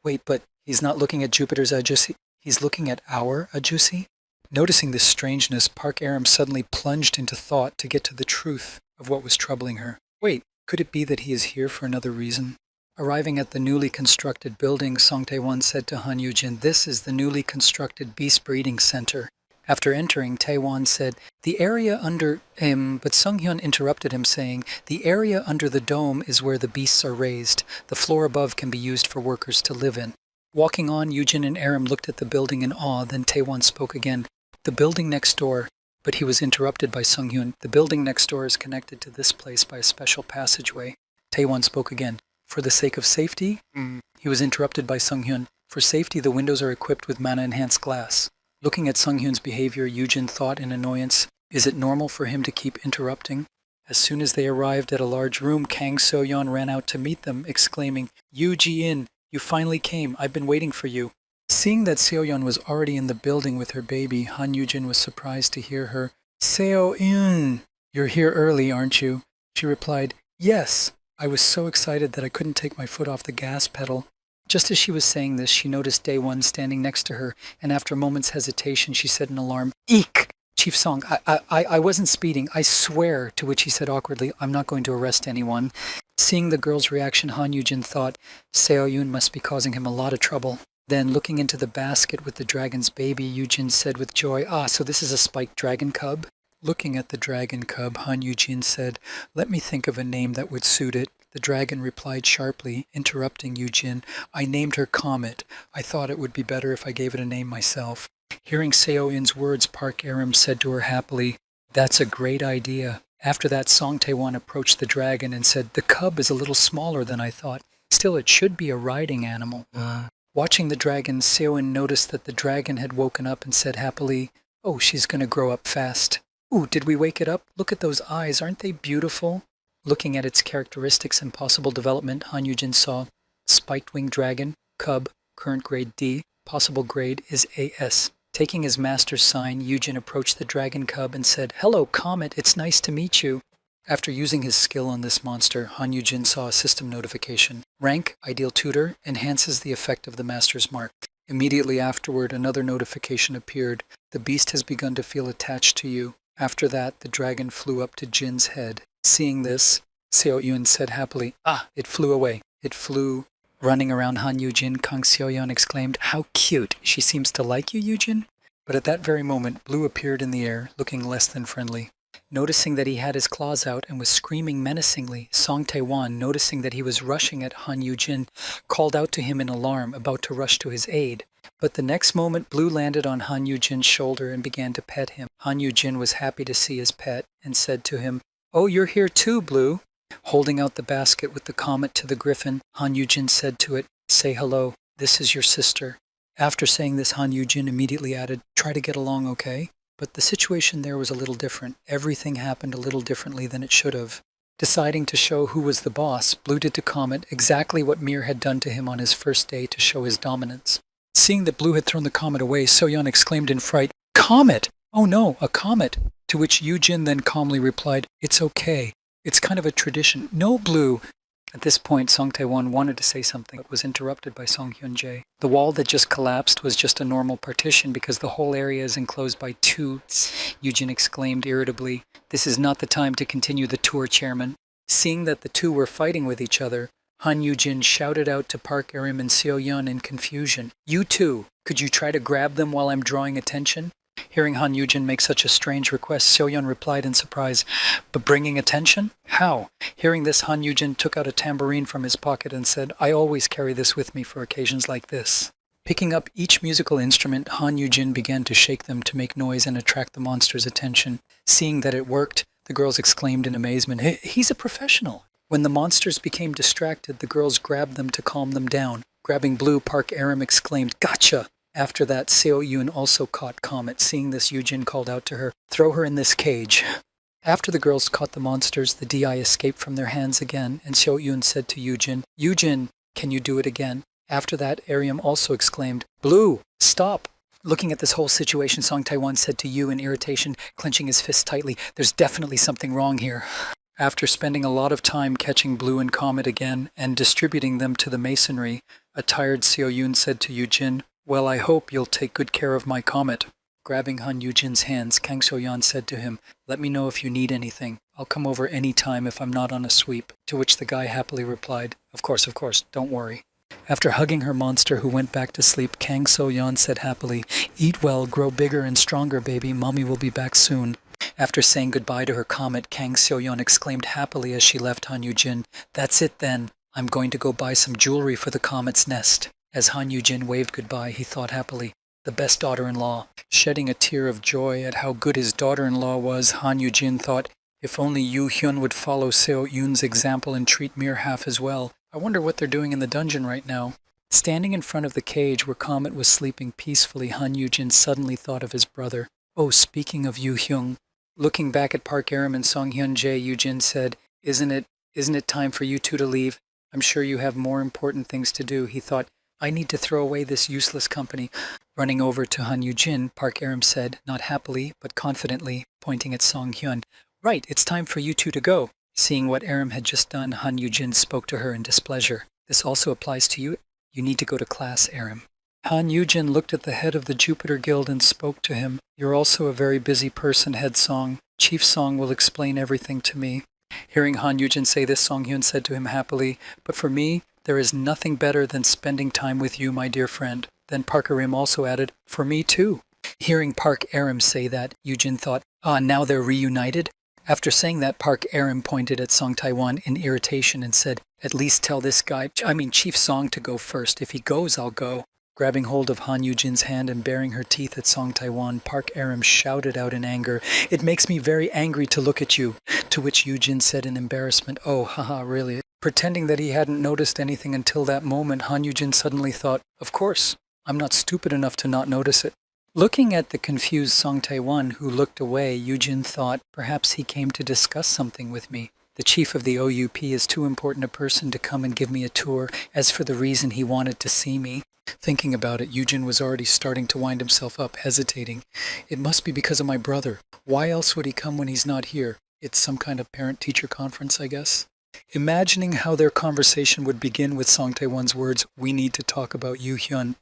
Wait, but he's not looking at Jupiter's Ajusi. He's looking at our Ajusi? Noticing this strangeness, Park Aram suddenly plunged into thought to get to the truth of what was troubling her. Wait, could it be that he is here for another reason? Arriving at the newly constructed building, Song Tae-won said to Han Yu-jin, This is the newly constructed Beast Breeding Center. After entering, Taewon said, "The area under him," but Sunghyun interrupted him, saying, "The area under the dome is where the beasts are raised. The floor above can be used for workers to live in." Walking on, Yujin and Aram looked at the building in awe, then Taewon spoke again. "The building next door," but he was interrupted by Sunghyun. "The building next door is connected to this place by a special passageway." Taewon spoke again. "For the sake of safety?" He was interrupted by Sunghyun. "For safety, the windows are equipped with mana-enhanced glass." Looking at Sunghyun's behavior, Yujin thought in annoyance, is it normal for him to keep interrupting? As soon as they arrived at a large room, Kang So-yeon ran out to meet them, exclaiming, "Yoo Ji-in, you finally came. I've been waiting for you." Seeing that Seo-yeon was already in the building with her baby, Han Yujin was surprised to hear her. "Seo-yeon, you're here early, aren't you?" She replied, "Yes. I was so excited that I couldn't take my foot off the gas pedal." Just as she was saying this, she noticed Daewon standing next to her, and after a moment's hesitation, she said in alarm, "Eek! Chief Song, I wasn't speeding, I swear," to which he said awkwardly, "I'm not going to arrest anyone." Seeing the girl's reaction, Han Yujin thought Seo-yeon must be causing him a lot of trouble. Then, looking into the basket with the dragon's baby, Yujin said with joy, "So this is a spiked dragon cub?" Looking at the dragon cub, Han Yujin said, "Let me think of a name that would suit it." The dragon replied sharply, interrupting Yujin, "I named her Comet. I thought it would be better if I gave it a name myself." Hearing Seo-in's words, Park Aram said to her happily, "That's a great idea." After that, Song Taewon approached the dragon and said, "The cub is a little smaller than I thought. Still, it should be a riding animal." Watching the dragon, Seo-in noticed that the dragon had woken up and said happily, "Oh, she's going to grow up fast." "Ooh, did we wake it up? Look at those eyes. Aren't they beautiful?" Looking at its characteristics and possible development, Han Yujin saw spiked-winged dragon, cub, current grade D, possible grade is AS. Taking his master's sign, Yujin approached the dragon cub and said, "Hello, Comet, it's nice to meet you." After using his skill on this monster, Han Yujin saw a system notification. Rank, Ideal Tutor, enhances the effect of the master's mark. Immediately afterward, another notification appeared. The beast has begun to feel attached to you. After that, the dragon flew up to Jin's head. Seeing this, Seo-yeon said happily, it flew away. It flew. Running around Han Yujin, Kang Seo-yeon exclaimed, "How cute! She seems to like you, Yujin?" But at that very moment, Blue appeared in the air, looking less than friendly. Noticing that he had his claws out and was screaming menacingly, Song Taewon, noticing that he was rushing at Han Yujin, called out to him in alarm, about to rush to his aid. But the next moment, Blue landed on Han Yujin's shoulder and began to pet him. Han Yujin was happy to see his pet and said to him, "Oh, you're here too, Blue." Holding out the basket with the comet to the griffin, Han Yujin said to it, "Say hello. This is your sister." After saying this, Han Yujin immediately added, "Try to get along okay?" But the situation there was a little different. Everything happened a little differently than it should have. Deciding to show who was the boss, Blue did to Comet exactly what Mir had done to him on his first day to show his dominance. Seeing that Blue had thrown the comet away, So-yeon exclaimed in fright, "Comet! Oh no, a comet!" To which Yujin then calmly replied, "It's okay. It's kind of a tradition." "No, Blue." At this point, Song Taewon wanted to say something, but was interrupted by Song Hyun-jae. The wall that just collapsed was just a normal partition because the whole area is enclosed by two. Yujin exclaimed irritably, "This is not the time to continue the tour, Chairman." Seeing that the two were fighting with each other, Han Yujin shouted out to Park Aram and Seo-yeon in confusion, "You two, could you try to grab them while I'm drawing attention?" Hearing Han Yujin make such a strange request, Seo-yeon replied in surprise, "But bringing attention? How?" Hearing this, Han Yujin took out a tambourine from his pocket and said, "I always carry this with me for occasions like this." Picking up each musical instrument, Han Yujin began to shake them to make noise and attract the monster's attention. Seeing that it worked, the girls exclaimed in amazement, He's a professional." When the monsters became distracted, the girls grabbed them to calm them down. Grabbing Blue, Park Aram exclaimed, "Gotcha!" After that, Seo-yeon also caught Comet. Seeing this, Yujin called out to her, "Throw her in this cage." After the girls caught the monsters, the DI escaped from their hands again, and Seo-yeon said to Yujin, "Yujin, can you do it again?" After that, Aram also exclaimed, "Blue, stop!" Looking at this whole situation, Song Taewon said to Yu in irritation, clenching his fist tightly, "There's definitely something wrong here." After spending a lot of time catching Blue and Comet again and distributing them to the masonry, a tired Seo-yeon said to Yujin, "Well, I hope you'll take good care of my comet." Grabbing Han Yujin's hands, Kang So-yeon said to him, "Let me know if you need anything. I'll come over any time if I'm not on a sweep." To which the guy happily replied, of course, don't worry." After hugging her monster who went back to sleep, Kang So-yeon said happily, "Eat well, grow bigger and stronger, baby. Mommy will be back soon." After saying goodbye to her comet, Kang So-yeon exclaimed happily as she left Han Yoo-jin, "That's it then. I'm going to go buy some jewelry for the comet's nest." As Han Yoo-jin waved goodbye, he thought happily, "The best daughter-in-law." Shedding a tear of joy at how good his daughter-in-law was, Han Yoo-jin thought, if only Yoo Hyun would follow Seo Yoon's example and treat Mir half as well. I wonder what they're doing in the dungeon right now. Standing in front of the cage where Comet was sleeping peacefully, Han Yoo-jin suddenly thought of his brother. Oh, speaking of Yoo Hyung. Looking back at Park Aram and Song Hyun-jae, Yoo-jin said, Isn't it time for you two to leave? I'm sure you have more important things to do." He thought, "I need to throw away this useless company." Running over to Han Yoo-jin, Park Aram said, not happily, but confidently, pointing at Song Hyun, "Right, it's time for you two to go." Seeing what Aram had just done, Han Yoo-jin spoke to her in displeasure. "This also applies to you. You need to go to class, Aram." Han Yoo-jin looked at the head of the Jupiter Guild and spoke to him. "You're also a very busy person, Head Song. Chief Song will explain everything to me." Hearing Han Yoo-jin say this, Song Hyun said to him happily, "But for me, there is nothing better than spending time with you, my dear friend." Then Park Aram also added, "For me too." Hearing Park Aram say that, Yoo-jin thought, now they're reunited? After saying that, Park Aram pointed at Song Tae-won in irritation and said, "At least tell this guy, Chief Song, to go first. If he goes, I'll go." Grabbing hold of Han Yoo-jin's hand and baring her teeth at Song Tae-won, Park Aram shouted out in anger, "It makes me very angry to look at you." To which Yoo-jin said in embarrassment, "Oh, haha, really?" Pretending that he hadn't noticed anything until that moment, Han Yoo-jin suddenly thought, "Of course, I'm not stupid enough to not notice it." Looking at the confused Song Tae-won, who looked away, Yoo-jin thought, perhaps he came to discuss something with me. The chief of the OUP is too important a person to come and give me a tour. As for the reason he wanted to see me, thinking about it, Yoo-jin was already starting to wind himself up, hesitating. It must be because of my brother. Why else would he come when he's not here? It's some kind of parent-teacher conference, I guess. Imagining how their conversation would begin with Song Tae-won's words, "We need to talk about Yoo Hyun,"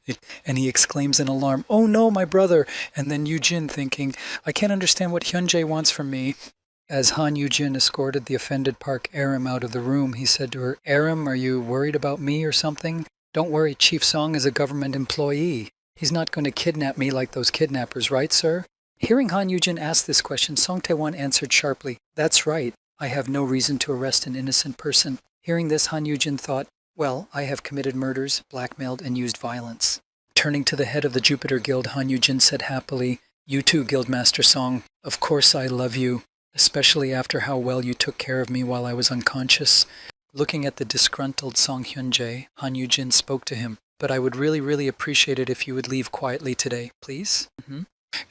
and he exclaims in alarm, "Oh no, my brother!" And then Yoo-jin thinking, "I can't understand what Hyun-jae wants from me." As Han Yoo-jin escorted the offended Park Aram out of the room, he said to her, "Aram, are you worried about me or something? Don't worry, Chief Song is a government employee. He's not going to kidnap me like those kidnappers, right, sir?" Hearing Han Yoo-jin ask this question, Song Tae-won answered sharply, "That's right. I have no reason to arrest an innocent person." Hearing this, Han Yoo-jin thought, "Well, I have committed murders, blackmailed, and used violence." Turning to the head of the Jupiter Guild, Han Yoo-jin said happily, "You too, Guildmaster Song. Of course I love you, especially after how well you took care of me while I was unconscious." Looking at the disgruntled Song Hyun-jae, Han Yoo-jin spoke to him, "But I would really, really appreciate it if you would leave quietly today, please."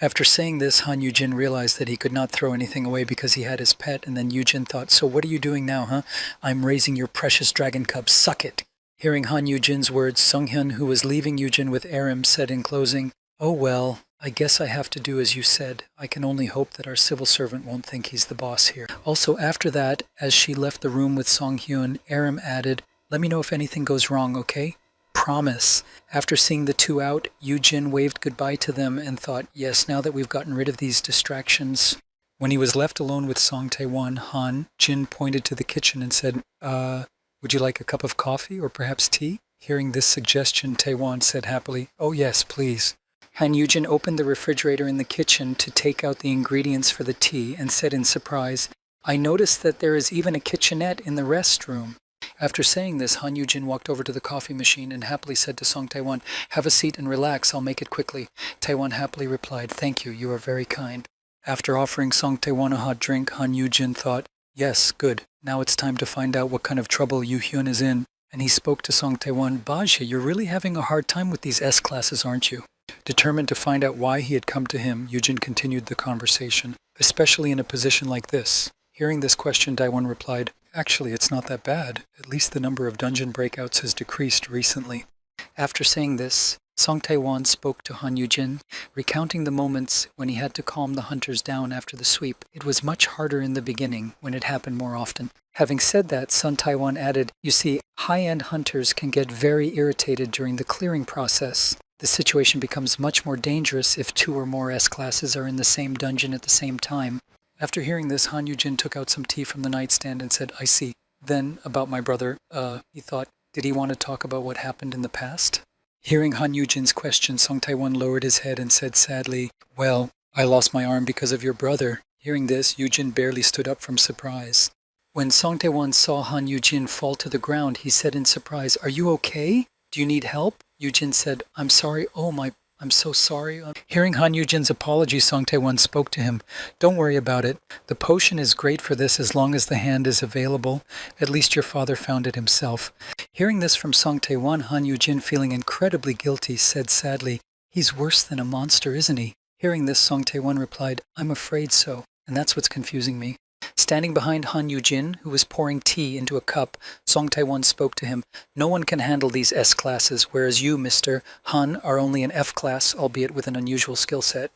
After saying this, Han Yoo-jin realized that he could not throw anything away because he had his pet, and then Yoo-jin thought, "So what are you doing now, huh? I'm raising your precious dragon cub, suck it." Hearing Han Yoo-jin's words, Sung Hyun, who was leaving Yoo-jin with Aram, said in closing, "Oh well, I guess I have to do as you said. I can only hope that our civil servant won't think he's the boss here." Also, after that, as she left the room with Song Hyun, Aram added, "Let me know if anything goes wrong, okay? Promise." After seeing the two out, Yoo-jin waved goodbye to them and thought, yes, now that we've gotten rid of these distractions. When he was left alone with Song Tae-won, Han Jin pointed to the kitchen and said, would you like a cup of coffee or perhaps tea?" Hearing this suggestion, Tae-won said happily, "Oh yes, please." Han Yoo-jin opened the refrigerator in the kitchen to take out the ingredients for the tea and said in surprise, "I noticed that there is even a kitchenette in the restroom." After saying this, Han Yoo-jin walked over to the coffee machine and happily said to Song Tae-won, "Have a seat and relax, I'll make it quickly." Tae-won happily replied, "Thank you, you are very kind." After offering Song Tae-won a hot drink, Han Yoo-jin thought, yes, good, now it's time to find out what kind of trouble Yoo Hyun is in. And he spoke to Song Tae-won, "Bajie, you're really having a hard time with these S classes, aren't you?" Determined to find out why he had come to him, Yoo-jin continued the conversation, "Especially in a position like this." Hearing this question, Daewon replied, "Actually, it's not that bad. At least the number of dungeon breakouts has decreased recently." After saying this, Song Tae-won spoke to Han Yoo-jin, recounting the moments when he had to calm the hunters down after the sweep. It was much harder in the beginning, when it happened more often. Having said that, Sun Tae-won added, "You see, high-end hunters can get very irritated during the clearing process. The situation becomes much more dangerous if 2 or more S-classes are in the same dungeon at the same time." After hearing this, Han Yoo-jin took out some tea from the nightstand and said, "I see. Then, about my brother, he thought, Did he want to talk about what happened in the past? Hearing Han Yujin's question, Song Tae-won lowered his head and said sadly, "Well, I lost my arm because of your brother." Hearing this, Yujin barely stood up from surprise. When Song Tae-won saw Han Yujin fall to the ground, he said in surprise, "Are you okay? Do you need help?" Yujin said, "I'm sorry. I'm so sorry." Hearing Han Yujin's apology, Song Tae-won spoke to him. "Don't worry about it. The potion is great for this as long as the hand is available. At least your father found it himself." Hearing this from Song Tae-won, Han Yujin, feeling incredibly guilty, said sadly, "He's worse than a monster, isn't he?" Hearing this, Song Tae-won replied, "I'm afraid so, and that's what's confusing me." Standing behind Han Yujin, who was pouring tea into a cup, Song Tae-won spoke to him. "No one can handle these S classes, whereas you, Mr. Han, are only an F class, albeit with an unusual skill set."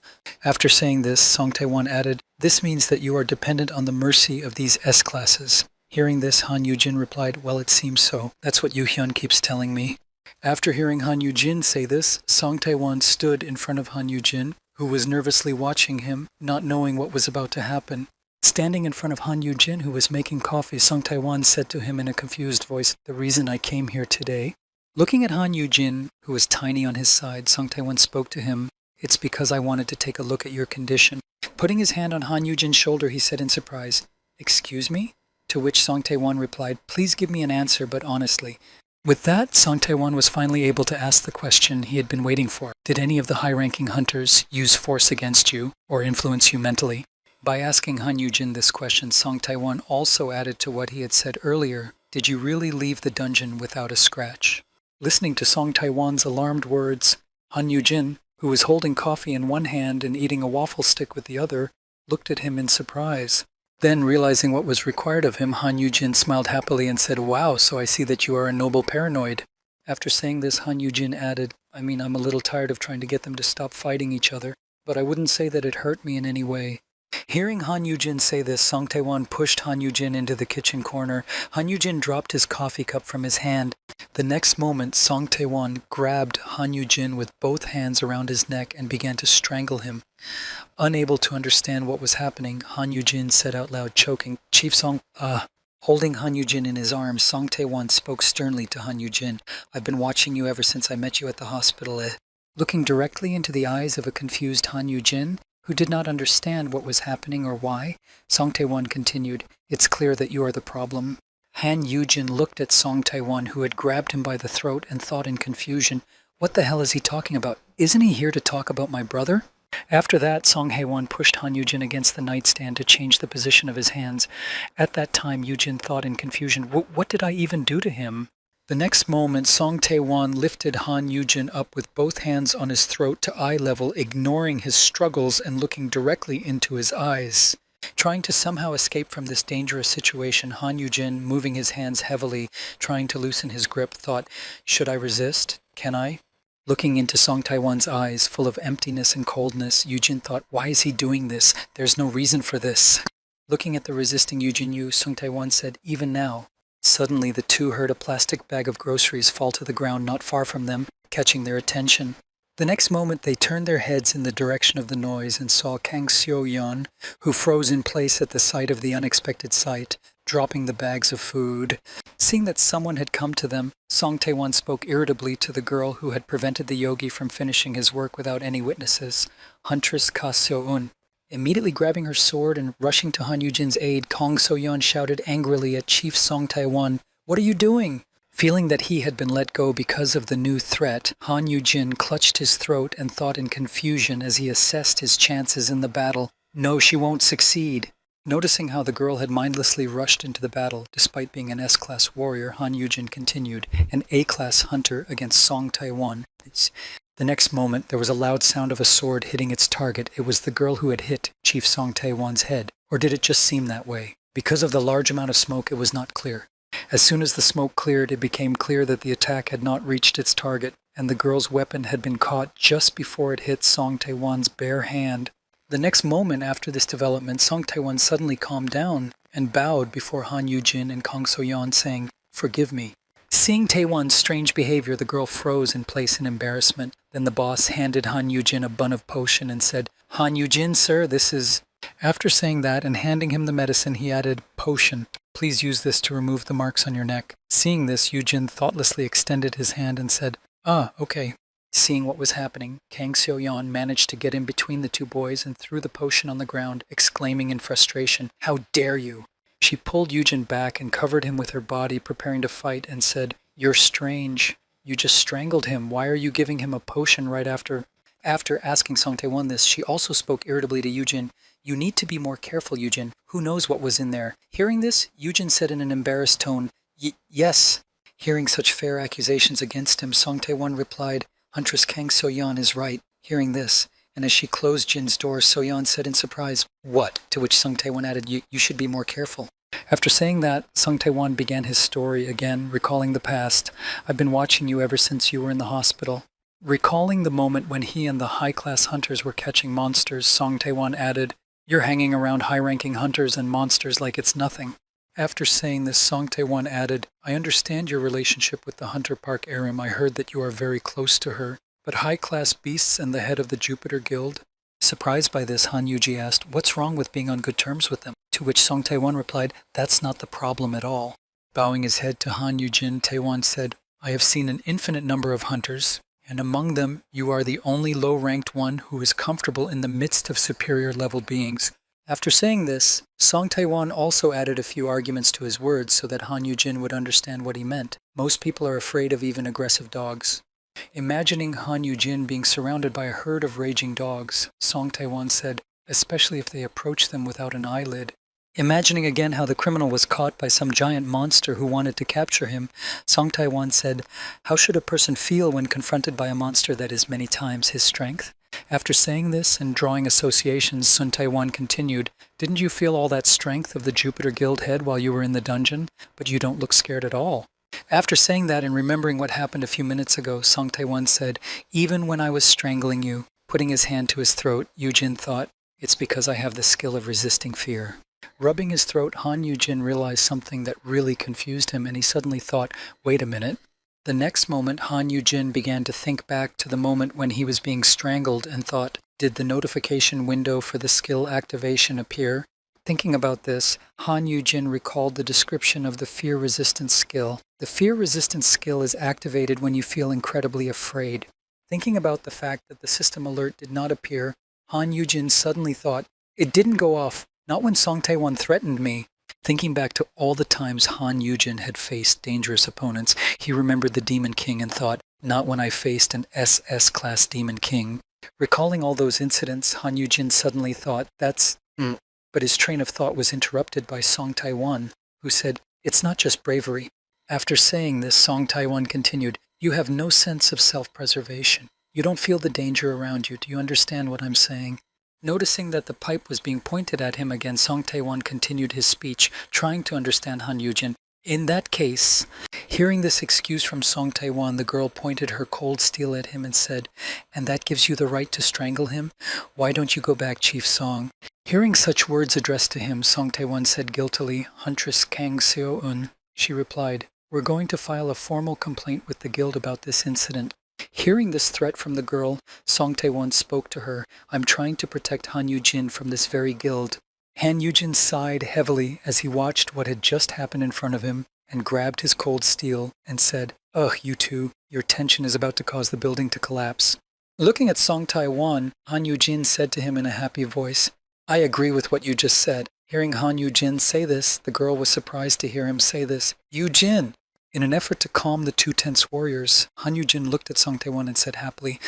After saying this, Song Tae-won added, "This means that you are dependent on the mercy of these S classes." Hearing this, Han Yujin replied, "Well, it seems so. That's what Yoo Hyun keeps telling me." After hearing Han Yujin say this, Song Tae-won stood in front of Han Yujin, who was nervously watching him, not knowing what was about to happen. Standing in front of Han Yujin, who was making coffee, Song Tae-won said to him in a confused voice, "The reason I came here today." Looking at Han Yujin, who was tiny on his side, Song Tae-won spoke to him, "It's because I wanted to take a look at your condition." Putting his hand on Han Yujin's shoulder, he said in surprise, "Excuse me?" To which Song Tae-won replied, "Please give me an answer, but honestly." With that, Song Tae-won was finally able to ask the question he had been waiting for. "Did any of the high-ranking hunters use force against you or influence you mentally?" By asking Han Yujin this question, Song Tae-won also added to what he had said earlier, "Did you really leave the dungeon without a scratch?" Listening to Song Tae-won's alarmed words, Han Yujin, who was holding coffee in one hand and eating a waffle stick with the other, looked at him in surprise. Then, realizing what was required of him, Han Yujin smiled happily and said, "Wow, so I see that you are a noble paranoid." After saying this, Han Yujin added, I'm a little tired of trying to get them to stop fighting each other, but I wouldn't say that it hurt me in any way." Hearing Han Yujin say this, Song Tae-won pushed Han Yujin into the kitchen corner. Han Yujin dropped his coffee cup from his hand. The next moment, Song Tae-won grabbed Han Yujin with both hands around his neck and began to strangle him. Unable to understand what was happening, Han Yujin said out loud, choking, "Chief Song, Holding Han Yujin in his arms, Song Tae-won spoke sternly to Han Yujin. "I've been watching you ever since I met you at the hospital." Looking directly into the eyes of a confused Han Yujin, who did not understand what was happening or why, Song Tae-won continued, "It's clear that you are the problem." Han Yujin looked at Song Tae-won, who had grabbed him by the throat, and thought in confusion, "What the hell is he talking about? Isn't he here to talk about my brother?" After that, Song Hae-won pushed Han Yujin against the nightstand to change the position of his hands. At that time, Yujin thought in confusion, "What did I even do to him?" The next moment, Song Tae-won lifted Han Yujin up with both hands on his throat to eye level, ignoring his struggles and looking directly into his eyes. Trying to somehow escape from this dangerous situation, Han Yujin, moving his hands heavily, trying to loosen his grip, thought, "Should I resist? Can I?" Looking into Song Tae-won's eyes, full of emptiness and coldness, Yujin thought, "Why is he doing this? There's no reason for this." Looking at the resisting Yujin, Song Tae-won said, "Even now." Suddenly, the two heard a plastic bag of groceries fall to the ground not far from them, catching their attention. The next moment, they turned their heads in the direction of the noise and saw Kang Seo-yeon, who froze in place at the sight of the unexpected sight, dropping the bags of food. Seeing that someone had come to them, Song Tae-won spoke irritably to the girl who had prevented the yogi from finishing his work without any witnesses, Huntress Ka Seo-eun. Immediately grabbing her sword and rushing to Han Yujin's aid, Kang So-yeon shouted angrily at Chief Song Tae-won, "What are you doing?" Feeling that he had been let go because of the new threat, Han Yujin clutched his throat and thought in confusion as he assessed his chances in the battle, "No, she won't succeed." Noticing how the girl had mindlessly rushed into the battle, despite being an S-class warrior, Han Yujin continued, "An A-class hunter against Song Tae-won." The next moment, there was a loud sound of a sword hitting its target. It was the girl who had hit Chief Song Tae-won's head. Or did it just seem that way? Because of the large amount of smoke, it was not clear. As soon as the smoke cleared, it became clear that the attack had not reached its target, and the girl's weapon had been caught just before it hit Song Tae-won's bare hand. The next moment after this development, Song Tae-won suddenly calmed down and bowed before Han Yujin and Kang So-yeon, saying, "Forgive me." Seeing Tae-won's strange behavior, the girl froze in place in embarrassment. Then the boss handed Han Yujin a bun of potion and said, "Han Yujin, sir, this is..." After saying that and handing him the medicine, he added, "Potion." Please use this to remove the marks on your neck. Seeing this, Yujin thoughtlessly extended his hand and said, "Ah, okay." Seeing what was happening, Kang Seo-yeon managed to get in between the two boys and threw the potion on the ground, exclaiming in frustration, "How dare you!" She pulled Yujin back and covered him with her body, preparing to fight, and said, "You're strange. You just strangled him. Why are you giving him a potion right after?" After asking Song Tae-won this, she also spoke irritably to Yujin, "You need to be more careful, Yujin. Who knows what was in there?" Hearing this, Yujin said in an embarrassed tone, Yes." Hearing such fair accusations against him, Song Tae-won replied, "Huntress Kang So-yeon is right." Hearing this, and as she closed Jin's door, So-yeon said in surprise, "What?" To which Song Tae-won added, You should be more careful." After saying that, Song Tae-won began his story again, recalling the past. "I've been watching you ever since you were in the hospital." Recalling the moment when he and the high-class hunters were catching monsters, Song Tae-won added, "You're hanging around high-ranking hunters and monsters like it's nothing." After saying this, Song Tae-won added, "I understand your relationship with the Hunter Park Arim. I heard that you are very close to her. But high-class beasts and the head of the Jupiter Guild?" Surprised by this, Han Yuji asked, "What's wrong with being on good terms with them?" To which Song Tae-won replied, "That's not the problem at all." Bowing his head to Han Yujin, Tae-won said, "I have seen an infinite number of hunters, and among them you are the only low-ranked one who is comfortable in the midst of superior-level beings." After saying this, Song Tae-won also added a few arguments to his words so that Han Yujin would understand what he meant. Most people are afraid of even aggressive dogs. Imagining Han Yujin being surrounded by a herd of raging dogs, Song Tae-won said, "Especially if they approach them without an eyelid." Imagining again how the criminal was caught by some giant monster who wanted to capture him, Song Tae-won said, "How should a person feel when confronted by a monster that is many times his strength?" After saying this and drawing associations, Sun Tae-won continued, "Didn't you feel all that strength of the Jupiter Guild head while you were in the dungeon? But you don't look scared at all." After saying that and remembering what happened a few minutes ago, Song Tae-won said, "Even when I was strangling you," putting his hand to his throat, Yujin thought, "It's because I have the skill of resisting fear." Rubbing his throat, Han Yujin realized something that really confused him, and he suddenly thought, "Wait a minute." The next moment, Han Yujin began to think back to the moment when he was being strangled and thought, "Did the notification window for the skill activation appear?" Thinking about this, Han Yujin recalled the description of the fear resistance skill. The fear resistance skill is activated when you feel incredibly afraid. Thinking about the fact that the system alert did not appear, Han Yujin suddenly thought, "It didn't go off, not when Song Tae-won threatened me." Thinking back to all the times Han Yujin had faced dangerous opponents, he remembered the Demon King and thought, "Not when I faced an SS-class Demon King." Recalling all those incidents, Han Yujin suddenly thought, But his train of thought was interrupted by Song Tae-won, who said, "It's not just bravery." After saying this, Song Tae-won continued, "You have no sense of self-preservation. You don't feel the danger around you. Do you understand what I'm saying?" Noticing that the pipe was being pointed at him again, Song Tae-won continued his speech, trying to understand Han Yujin. "In that case," hearing this excuse from Song Tae-won, the girl pointed her cold steel at him and said, "And that gives you the right to strangle him? Why don't you go back, Chief Song?" Hearing such words addressed to him, Song Tae-won said guiltily, "Huntress Kang Seo-eun." She replied, "We're going to file a formal complaint with the guild about this incident." Hearing this threat from the girl, Song Tae-won spoke to her, "I'm trying to protect Han Yujin from this very guild." Han Yujin sighed heavily as he watched what had just happened in front of him and grabbed his cold steel and said, "Ugh, you two, your tension is about to cause the building to collapse." Looking at Song Tae-won, Han Yujin said to him in a happy voice, "I agree with what you just said." Hearing Han Yujin say this, the girl was surprised to hear him say this. "Yujin!" In an effort to calm the two tense warriors, Han Yujin looked at Song Tae-won and said happily,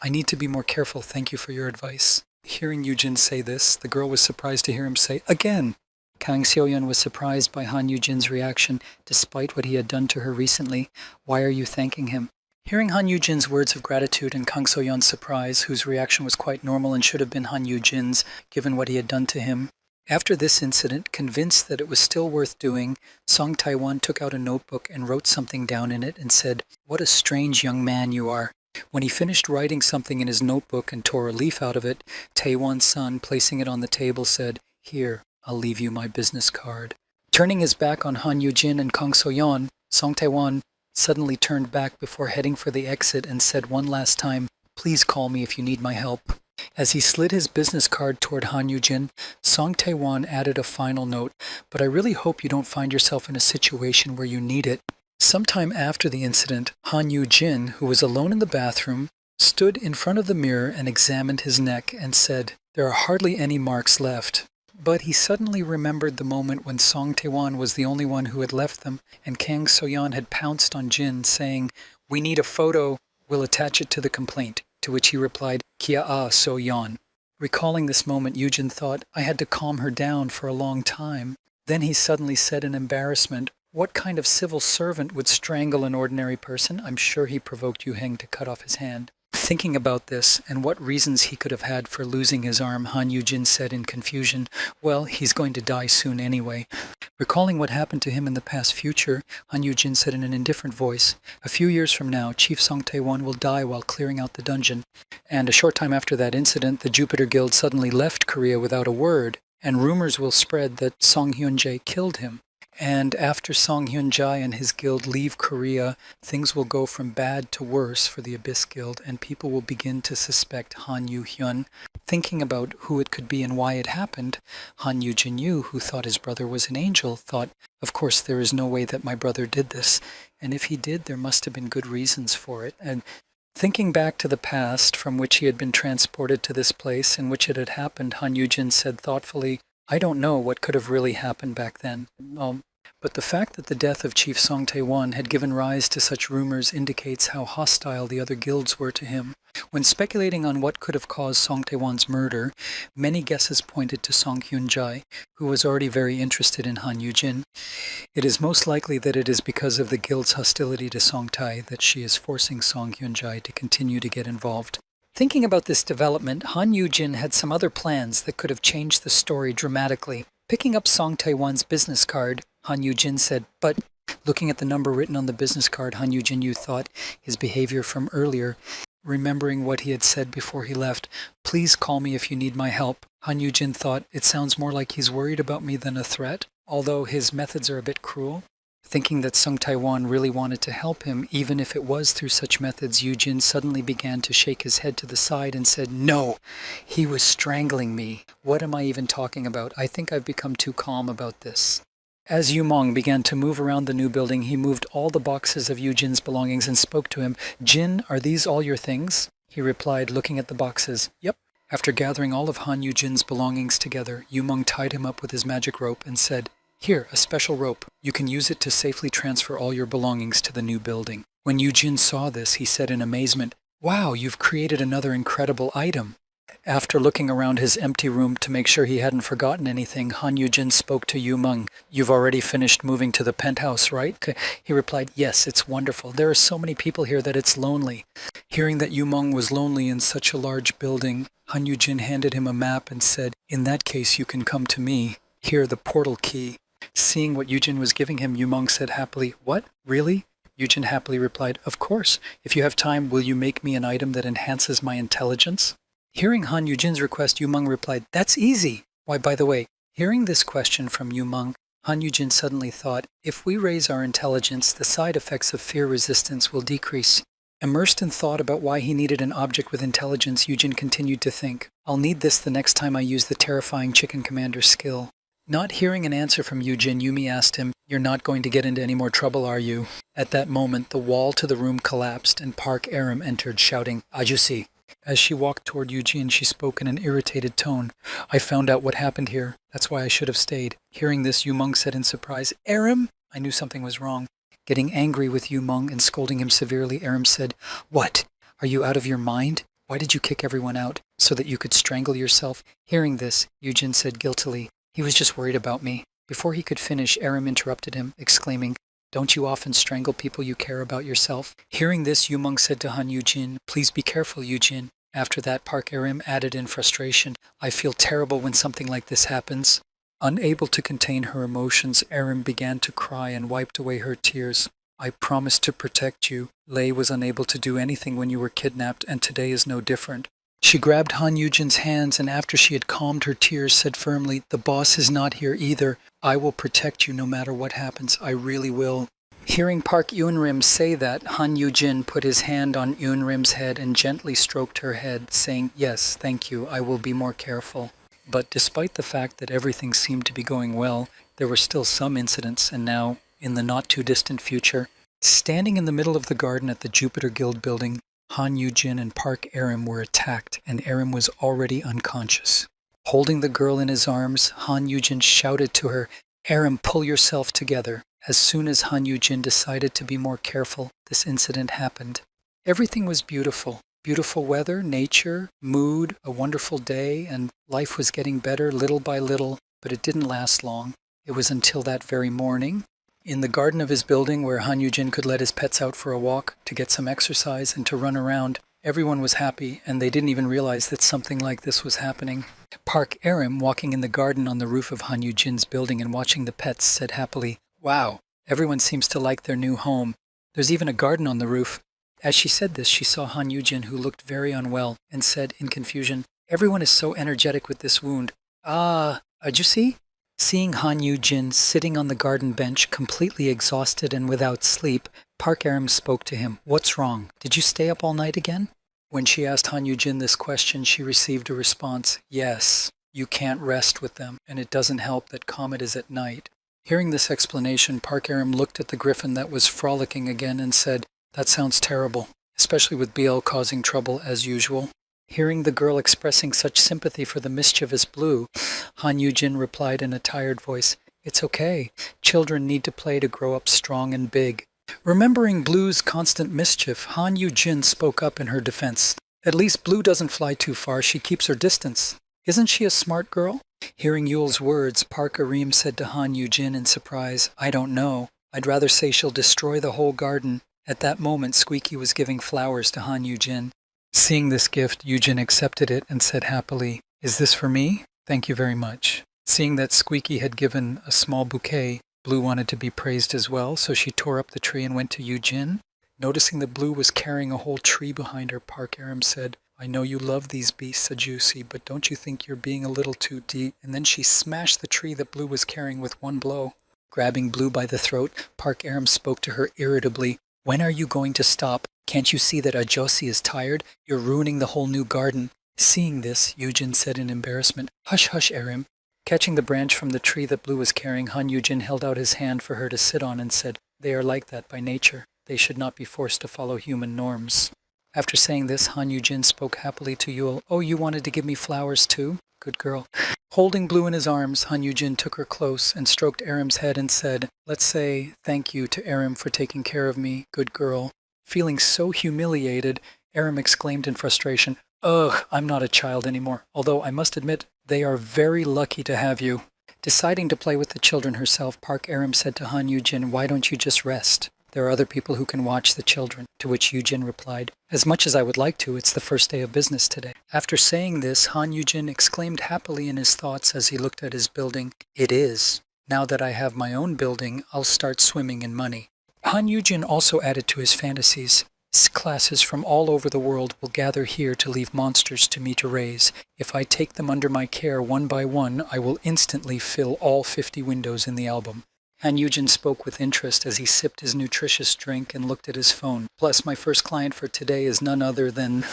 "I need to be more careful. Thank you for your advice." Hearing Yujin say this, the girl was surprised to hear him say, "Again!" Kang Seo-yeon was surprised by Han Yujin's reaction, despite what he had done to her recently. "Why are you thanking him?" Hearing Han Yujin's words of gratitude and Kang So-yeon's surprise, whose reaction was quite normal and should have been Han Yujin's, given what he had done to him. After this incident, convinced that it was still worth doing, Song Tae-won took out a notebook and wrote something down in it and said, "What a strange young man you are." When he finished writing something in his notebook and tore a leaf out of it, Tae-won's son, placing it on the table, said, "Here, I'll leave you my business card." Turning his back on Han Yujin and Kang So-yeon, Song Tae-won suddenly turned back before heading for the exit and said one last time, "Please call me if you need my help." As he slid his business card toward Han Yu-jin, Song Tae-won added a final note, "But I really hope you don't find yourself in a situation where you need it." Sometime after the incident, Han Yu-jin, who was alone in the bathroom, stood in front of the mirror and examined his neck and said, "There are hardly any marks left." But he suddenly remembered the moment when Song Tae-won was the only one who had left them, and Kang So-yeon had pounced on Jin, saying, "We need a photo, we'll attach it to the complaint," to which he replied, "Kia-a So-yeon." Recalling this moment, Yujin thought, "I had to calm her down for a long time." Then he suddenly said in embarrassment, "What kind of civil servant would strangle an ordinary person? I'm sure he provoked Yu Heng to cut off his hand." Thinking about this and what reasons he could have had for losing his arm, Han Yu-jin said in confusion, "Well, he's going to die soon anyway." Recalling what happened to him in the past future, Han Yu-jin said in an indifferent voice, "A few years from now, Chief Song Tae-won will die while clearing out the dungeon." And a short time after that incident, the Jupiter Guild suddenly left Korea without a word, and rumors will spread that Song Hyun-jae killed him. And after Song Hyun-jae and his guild leave Korea, things will go from bad to worse for the Abyss Guild, and people will begin to suspect Han Yu-hyun. Thinking about who it could be and why it happened, Han Yu-jin-yu, who thought his brother was an angel, thought, "Of course there is no way that my brother did this, and if he did, there must have been good reasons for it." And thinking back to the past from which he had been transported to this place in which it had happened, Han Yu-jin said thoughtfully, "I don't know what could have really happened back then. But the fact that the death of Chief Song Tae-won had given rise to such rumors indicates how hostile the other guilds were to him. When speculating on what could have caused Song Tae-won's murder, many guesses pointed to Song Hyun-jae, who was already very interested in Han Yu-jin. It is most likely that it is because of the guild's hostility to Song Tae that she is forcing Song Hyun-jae to continue to get involved. Thinking about this development, Han Yu-jin had some other plans that could have changed the story dramatically. Picking up Song Tae-won's business card, Han Yu-jin said, "But," looking at the number written on the business card, Han Yu-jin thought his behavior from earlier, remembering what he had said before he left, "Please call me if you need my help." Han Yu-jin thought, "It sounds more like he's worried about me than a threat, although his methods are a bit cruel." Thinking that Song Tae-won really wanted to help him, even if it was through such methods, Yu-jin suddenly began to shake his head to the side and said, "No, he was strangling me. What am I even talking about? I think I've become too calm about this." As Yu Mong began to move around the new building, he moved all the boxes of Yu-jin's belongings and spoke to him. "Jin, are these all your things?" He replied, looking at the boxes. "Yep." After gathering all of Han Yu-jin's belongings together, Yu Mong tied him up with his magic rope and said, "Here, a special rope. You can use it to safely transfer all your belongings to the new building." When Yu-jin saw this, he said in amazement, "Wow, you've created another incredible item." After looking around his empty room to make sure he hadn't forgotten anything, Han Yu-jin spoke to Yu Meng. "You've already finished moving to the penthouse, right?" He replied, "Yes, it's wonderful. There are so many people here that it's lonely." Hearing that Yu Meng was lonely in such a large building, Han Yu-jin handed him a map and said, "In that case, you can come to me. Here, the portal key." Seeing what Yu-jin was giving him, Yu Meng said happily, "What? Really?" Yu-jin happily replied, "Of course. If you have time, will you make me an item that enhances my intelligence?" Hearing Han Yu-jin's request, Yu Meng replied, "That's easy." Why, by the way, hearing this question from Yu Meng, Han Yu-jin suddenly thought, if we raise our intelligence, the side effects of fear resistance will decrease. Immersed in thought about why he needed an object with intelligence, Yu-jin continued to think, "I'll need this the next time I use the terrifying Chicken Commander skill." Not hearing an answer from Yu-jin, Yumi asked him, "You're not going to get into any more trouble, are you?" At that moment, the wall to the room collapsed and Park Aram entered, shouting, "Ajusi." As she walked toward Eugene, she spoke in an irritated tone. "I found out what happened here. That's why I should have stayed." Hearing this, Yu Meng said in surprise, "Aram?" I knew something was wrong. Getting angry with Yu Meng and scolding him severely, Aram said, "What? Are you out of your mind? Why did you kick everyone out? So that you could strangle yourself?" Hearing this, Eugene said guiltily, "He was just worried about me." Before he could finish, Aram interrupted him, exclaiming, "Don't you often strangle people you care about yourself?" Hearing this, Yu Meng said to Han Eugene, "Please be careful, Eugene." After that, Park Aram added in frustration, "I feel terrible when something like this happens." Unable to contain her emotions, Aram began to cry and wiped away her tears. "I promised to protect you. Lei was unable to do anything when you were kidnapped, and today is no different." She grabbed Han Eugene's hands, and after she had calmed her tears, said firmly, "The boss is not here either. I will protect you no matter what happens. I really will." Hearing Park Eunrim say that, Han Yoo-jin put his hand on Eunrim's head and gently stroked her head, saying, "Yes, thank you, I will be more careful." But despite the fact that everything seemed to be going well, there were still some incidents, and now, in the not-too-distant future, standing in the middle of the garden at the Jupiter Guild building, Han Yoo-jin and Park Aram were attacked, and Aram was already unconscious. Holding the girl in his arms, Han Yoo-jin shouted to her, "Aram, pull yourself together." As soon as Han Yoo-jin decided to be more careful, this incident happened. Everything was beautiful. Beautiful weather, nature, mood, a wonderful day, and life was getting better little by little, but it didn't last long. It was until that very morning, in the garden of his building where Han Yoo-jin could let his pets out for a walk, to get some exercise and to run around, everyone was happy, and they didn't even realize that something like this was happening. Park Aram, walking in the garden on the roof of Han Yoo-jin's building and watching the pets, said happily, "Wow, everyone seems to like their new home. There's even a garden on the roof." As she said this, she saw Han Yoo-jin, who looked very unwell, and said in confusion, "Everyone is so energetic with this wound. You see?" Seeing Han Yoo-jin sitting on the garden bench, completely exhausted and without sleep, Park Aram spoke to him. "What's wrong? Did you stay up all night again?" When she asked Han Yoo-jin this question, she received a response, "Yes, you can't rest with them, and it doesn't help that Comet is at night." Hearing this explanation, Park Aram looked at the griffin that was frolicking again and said, "That sounds terrible, especially with BL causing trouble as usual." Hearing the girl expressing such sympathy for the mischievous Blue, Han Yoo-jin replied in a tired voice, "It's okay. Children need to play to grow up strong and big." Remembering Blue's constant mischief, Han Yoo-jin spoke up in her defense. "At least Blue doesn't fly too far. She keeps her distance. Isn't she a smart girl?" Hearing Yule's words, Park Aram said to Han Yoo-jin in surprise, "I don't know. I'd rather say she'll destroy the whole garden." At that moment, Squeaky was giving flowers to Han Yoo-jin. Seeing this gift, Yoo-jin accepted it and said happily, "Is this for me? Thank you very much." Seeing that Squeaky had given a small bouquet, Blue wanted to be praised as well, so she tore up the tree and went to Yoo-jin. Noticing that Blue was carrying a whole tree behind her, Park Aram said, "I know you love these beasts, Ajusi, but don't you think you're being a little too deep?" And then she smashed the tree that Blue was carrying with one blow. Grabbing Blue by the throat, Park Aram spoke to her irritably, "When are you going to stop? Can't you see that Ajosi is tired? You're ruining the whole new garden." Seeing this, Yoo-jin said in embarrassment, "Hush, hush, Aram." Catching the branch from the tree that Blue was carrying, Han Yoo-jin held out his hand for her to sit on and said, "They are like that by nature. They should not be forced to follow human norms." After saying this, Han Yoo-jin spoke happily to Yule. "Oh, you wanted to give me flowers too? Good girl." Holding Blue in his arms, Han Yoo-jin took her close and stroked Aram's head and said, "Let's say thank you to Aram for taking care of me. Good girl." Feeling so humiliated, Aram exclaimed in frustration, "Ugh, I'm not a child anymore, although I must admit they are very lucky to have you." Deciding to play with the children herself, Park Aram said to Han Yoo-jin, "Why don't you just rest? There are other people who can watch the children." To which Yoo-jin replied, "As much as I would like to, it's the first day of business today." After saying this, Han Yoo-jin exclaimed happily in his thoughts as he looked at his building, "It is. Now that I have my own building, I'll start swimming in money." Han Yoo-jin also added to his fantasies, "Classes from all over the world will gather here to leave monsters to me to raise. If I take them under my care one by one, I will instantly fill all 50 windows in the album." Han Yoo-jin spoke with interest as he sipped his nutritious drink and looked at his phone. "Plus, my first client for today is none other than..."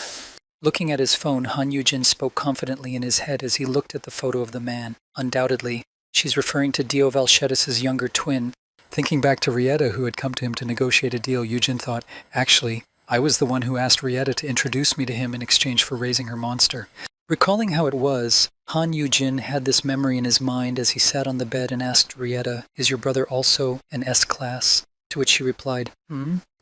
Looking at his phone, Han Yoo-jin spoke confidently in his head as he looked at the photo of the man. Undoubtedly, she's referring to Dio Valchedis' younger twin. Thinking back to Rieta, who had come to him to negotiate a deal, Yoo-jin thought, "Actually, I was the one who asked Rieta to introduce me to him in exchange for raising her monster." Recalling how it was, Han Yoo-jin had this memory in his mind as he sat on the bed and asked Rieta, "Is your brother also an S-class?" To which she replied,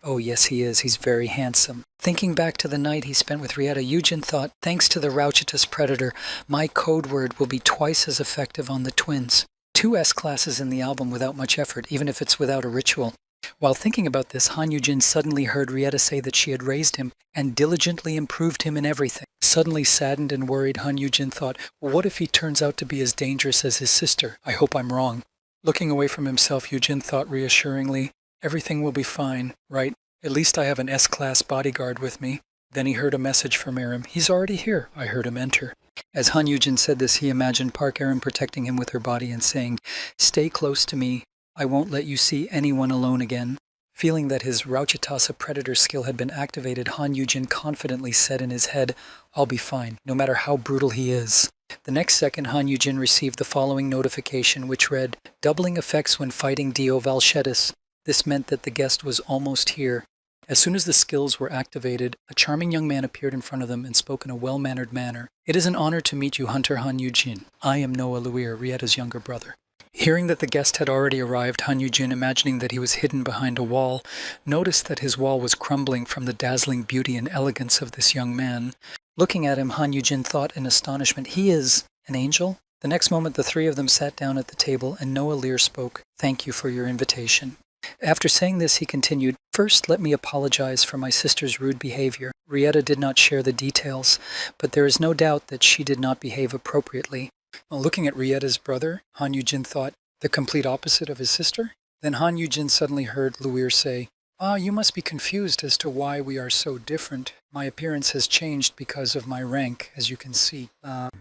"Oh yes he is, he's very handsome." Thinking back to the night he spent with Rieta, Yoo-jin thought, "Thanks to the Rauchitus Predator, my code word will be twice as effective on the twins." 2 S-classes in the album without much effort, even if it's without a ritual. While thinking about this, Han Yoo-jin suddenly heard Rieta say that she had raised him and diligently improved him in everything. Suddenly saddened and worried, Han Yoo-jin thought, "What if he turns out to be as dangerous as his sister? I hope I'm wrong." Looking away from himself, Yoo-jin thought reassuringly, "Everything will be fine, right? At least I have an S-class bodyguard with me." Then he heard a message from Aram. "He's already here." I heard him enter. As Han Yoo-jin said this, he imagined Park Aram protecting him with her body and saying, "Stay close to me. I won't let you see anyone alone again." Feeling that his Rauchitasa predator skill had been activated, Han Yujin confidently said in his head, "I'll be fine, no matter how brutal he is." The next second, Han Yujin received the following notification, which read, "Doubling effects when fighting Dio Valchetis." This meant that the guest was almost here. As soon as the skills were activated, a charming young man appeared in front of them and spoke in a well-mannered manner. "It is an honor to meet you, Hunter Han Yujin. I am Noah Luir, Rietta's younger brother." Hearing that the guest had already arrived, Han Yujin, imagining that he was hidden behind a wall, noticed that his wall was crumbling from the dazzling beauty and elegance of this young man. Looking at him, Han Yujin thought in astonishment, "He is an angel?" The next moment, the three of them sat down at the table, and Noah Lear spoke, "Thank you for your invitation." After saying this, he continued, "First, let me apologize for my sister's rude behavior. Rietta did not share the details, but there is no doubt that she did not behave appropriately." While looking at Rietta's brother, Han Yujin thought, the complete opposite of his sister? Then Han Yujin suddenly heard Luir say, "You must be confused as to why we are so different. My appearance has changed because of my rank, as you can see."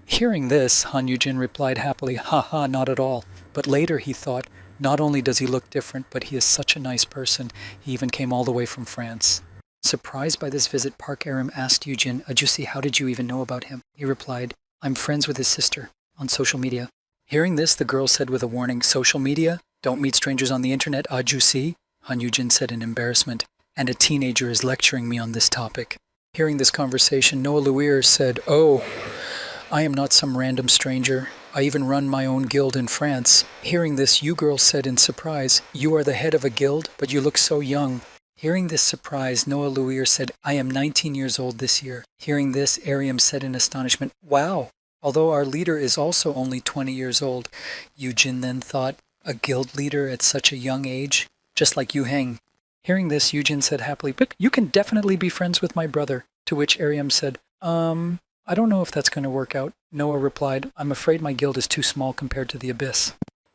Hearing this, Han Yujin replied happily, "Ha, not at all." But later he thought, not only does he look different, but he is such a nice person. He even came all the way from France. Surprised by this visit, Park Aram asked Yujin, "Ajusi, how did you even know about him?" He replied, "I'm friends with his sister on social media." Hearing this, the girl said with a warning, "Social media? Don't meet strangers on the internet, Ajusi?" Han Yujin said in embarrassment, "And a teenager is lecturing me on this topic." Hearing this conversation, Noah Luir said, "Oh, I am not some random stranger. I even run my own guild in France." Hearing this, Yu-Girl said in surprise, "You are the head of a guild, but you look so young." Hearing this surprise, Noah Luir said, "I am 19 years old this year." Hearing this, Ariam said in astonishment, "Wow, although our leader is also only 20 years old." Yujin then thought, a guild leader at such a young age? Just like Yu Heng. Hearing this, Yujin said happily, "But you can definitely be friends with my brother." To which Ariam said, I don't know if that's going to work out." Noah replied, "I'm afraid my guild is too small compared to the Abyss."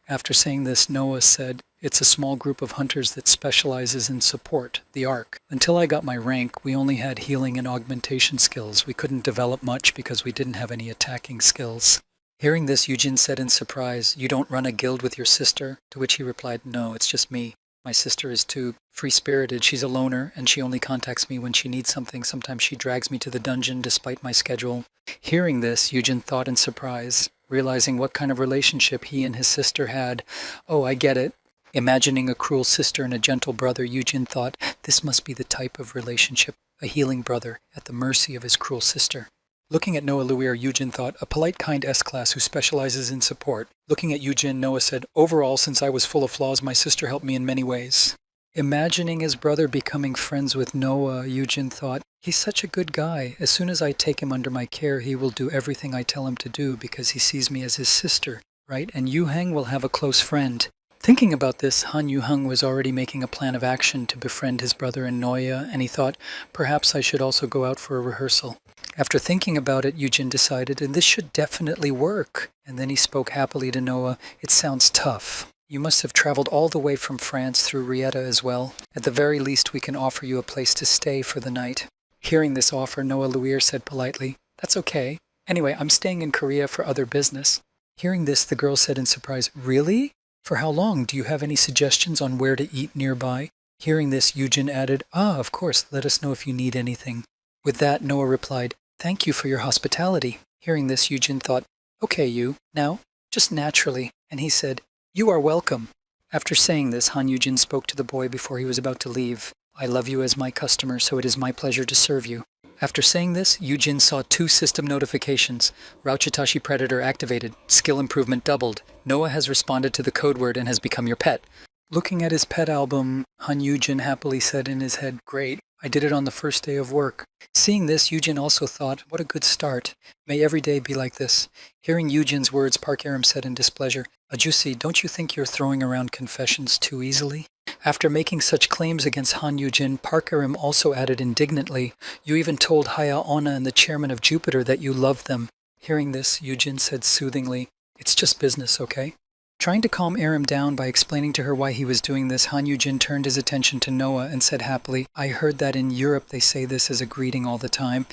After saying this, Noah said, "It's a small group of hunters that specializes in support, the Ark. Until I got my rank, we only had healing and augmentation skills. We couldn't develop much because we didn't have any attacking skills." Hearing this, Yujin said in surprise, "You don't run a guild with your sister?" To which he replied, "No, it's just me. My sister is too free-spirited. She's a loner, and she only contacts me when she needs something. Sometimes she drags me to the dungeon despite my schedule." Hearing this, Yujin thought in surprise, realizing what kind of relationship he and his sister had. "Oh, I get it." Imagining a cruel sister and a gentle brother, Yujin thought, this must be the type of relationship, a healing brother at the mercy of his cruel sister. Looking at Noah Luir, Yujin thought, a polite, kind S-class who specializes in support. Looking at Yujin, Noah said, "Overall, since I was full of flaws, my sister helped me in many ways." Imagining his brother becoming friends with Noah, Yujin thought, he's such a good guy. As soon as I take him under my care, he will do everything I tell him to do because he sees me as his sister, right? And Yu Heng will have a close friend. Thinking about this, Han Yu Heng was already making a plan of action to befriend his brother and Noya, and he thought, perhaps I should also go out for a rehearsal. After thinking about it, Yujin decided, and this should definitely work. And then he spoke happily to Noah, "It sounds tough. You must have traveled all the way from France through Rieta as well. At the very least, we can offer you a place to stay for the night." Hearing this offer, Noah Luir said politely, "That's okay. Anyway, I'm staying in Korea for other business." Hearing this, the girl said in surprise, "Really? For how long? Do you have any suggestions on where to eat nearby?" Hearing this, Yujin added, "Of course, let us know if you need anything." With that, Noah replied, "Thank you for your hospitality." Hearing this, Yujin thought, "Okay, you, now, just naturally." And he said, "You are welcome." After saying this, Han Yujin spoke to the boy before he was about to leave. "I love you as my customer, so it is my pleasure to serve you." After saying this, Yujin saw 2 system notifications. Rauchitashi Predator activated. Skill improvement doubled. Noah has responded to the code word and has become your pet. Looking at his pet album, Han Yujin happily said in his head, "Great, I did it on the first day of work." Seeing this, Yujin also thought, what a good start. May every day be like this. Hearing Yujin's words, Park Aram said in displeasure, "Ajusi, don't you think you're throwing around confessions too easily?" After making such claims against Han Yujin, Park Aram also added indignantly, "You even told Haya Ona and the chairman of Jupiter that you loved them." Hearing this, Yujin said soothingly, "It's just business, okay?" Trying to calm Aram down by explaining to her why he was doing this, Han Yujin turned his attention to Noah and said happily, "I heard that in Europe they say this as a greeting all the time."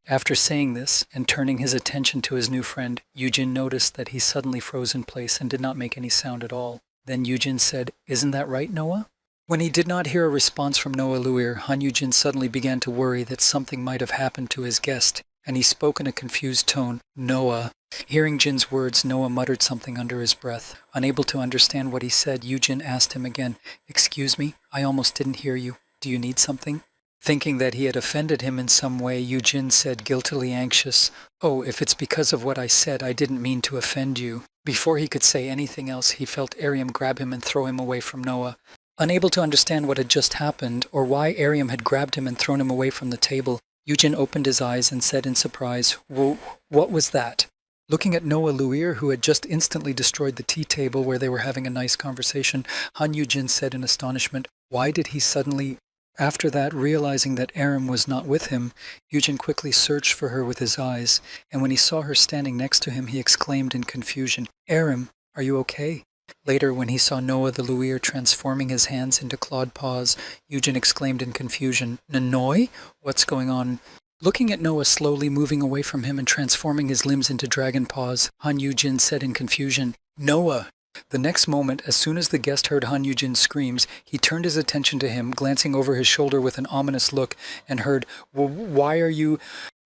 After saying this and turning his attention to his new friend, Yujin noticed that he suddenly froze in place and did not make any sound at all. Then Yujin said, "Isn't that right, Noah?" When he did not hear a response from Noah Luir, Han Yujin suddenly began to worry that something might have happened to his guest, and he spoke in a confused tone, "Noah." Hearing Jin's words, Noah muttered something under his breath. Unable to understand what he said, Yujin asked him again, "Excuse me, I almost didn't hear you. Do you need something?" Thinking that he had offended him in some way, Yujin said, guiltily anxious, "Oh, if it's because of what I said, I didn't mean to offend you." Before he could say anything else, he felt Ariam grab him and throw him away from Noah. Unable to understand what had just happened, or why Ariam had grabbed him and thrown him away from the table, Yujin opened his eyes and said in surprise, What was that?" Looking at Noah Luir, who had just instantly destroyed the tea table where they were having a nice conversation, Han Yujin said in astonishment, "Why did he suddenly..." After that, realizing that Aram was not with him, Yujin quickly searched for her with his eyes, and when he saw her standing next to him, he exclaimed in confusion, "Aram, are you okay?" Later, when he saw Noah the Luir transforming his hands into clawed paws, Yujin exclaimed in confusion, "Nanoi? What's going on?" Looking at Noah slowly moving away from him and transforming his limbs into dragon paws, Han Yujin said in confusion, "Noah!" The next moment, as soon as the guest heard Han Yujin's screams, he turned his attention to him, glancing over his shoulder with an ominous look, and heard, "Why are you..."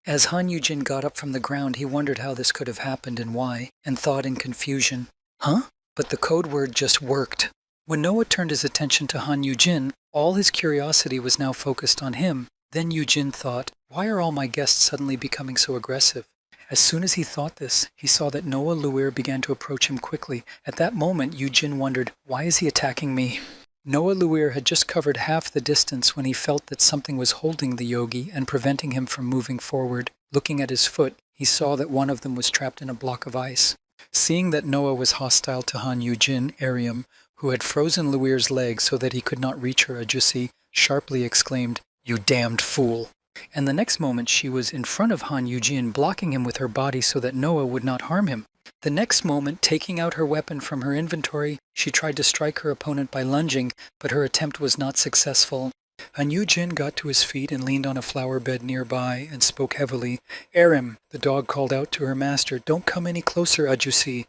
As Han Yujin got up from the ground, he wondered how this could have happened and why, and thought in confusion, "Huh?" But the code word just worked. When Noah turned his attention to Han Yujin, all his curiosity was now focused on him. Then Yujin thought, "Why are all my guests suddenly becoming so aggressive?" As soon as he thought this, he saw that Noah Luir began to approach him quickly. At that moment, Yujin wondered, "Why is he attacking me?" Noah Luir had just covered half the distance when he felt that something was holding the yogi and preventing him from moving forward. Looking at his foot, he saw that one of them was trapped in a block of ice. Seeing that Noah was hostile to Han Yujin, Ariam, who had frozen Luir's leg so that he could not reach her, Ajusi sharply exclaimed, "You damned fool!" And the next moment she was in front of Han Yujin, blocking him with her body so that Noah would not harm him. The next moment, taking out her weapon from her inventory, she tried to strike her opponent by lunging, but her attempt was not successful. Han Yujin got to his feet and leaned on a flower bed nearby and spoke heavily. "Aram," the dog called out to her master, "don't come any closer, Ajusi."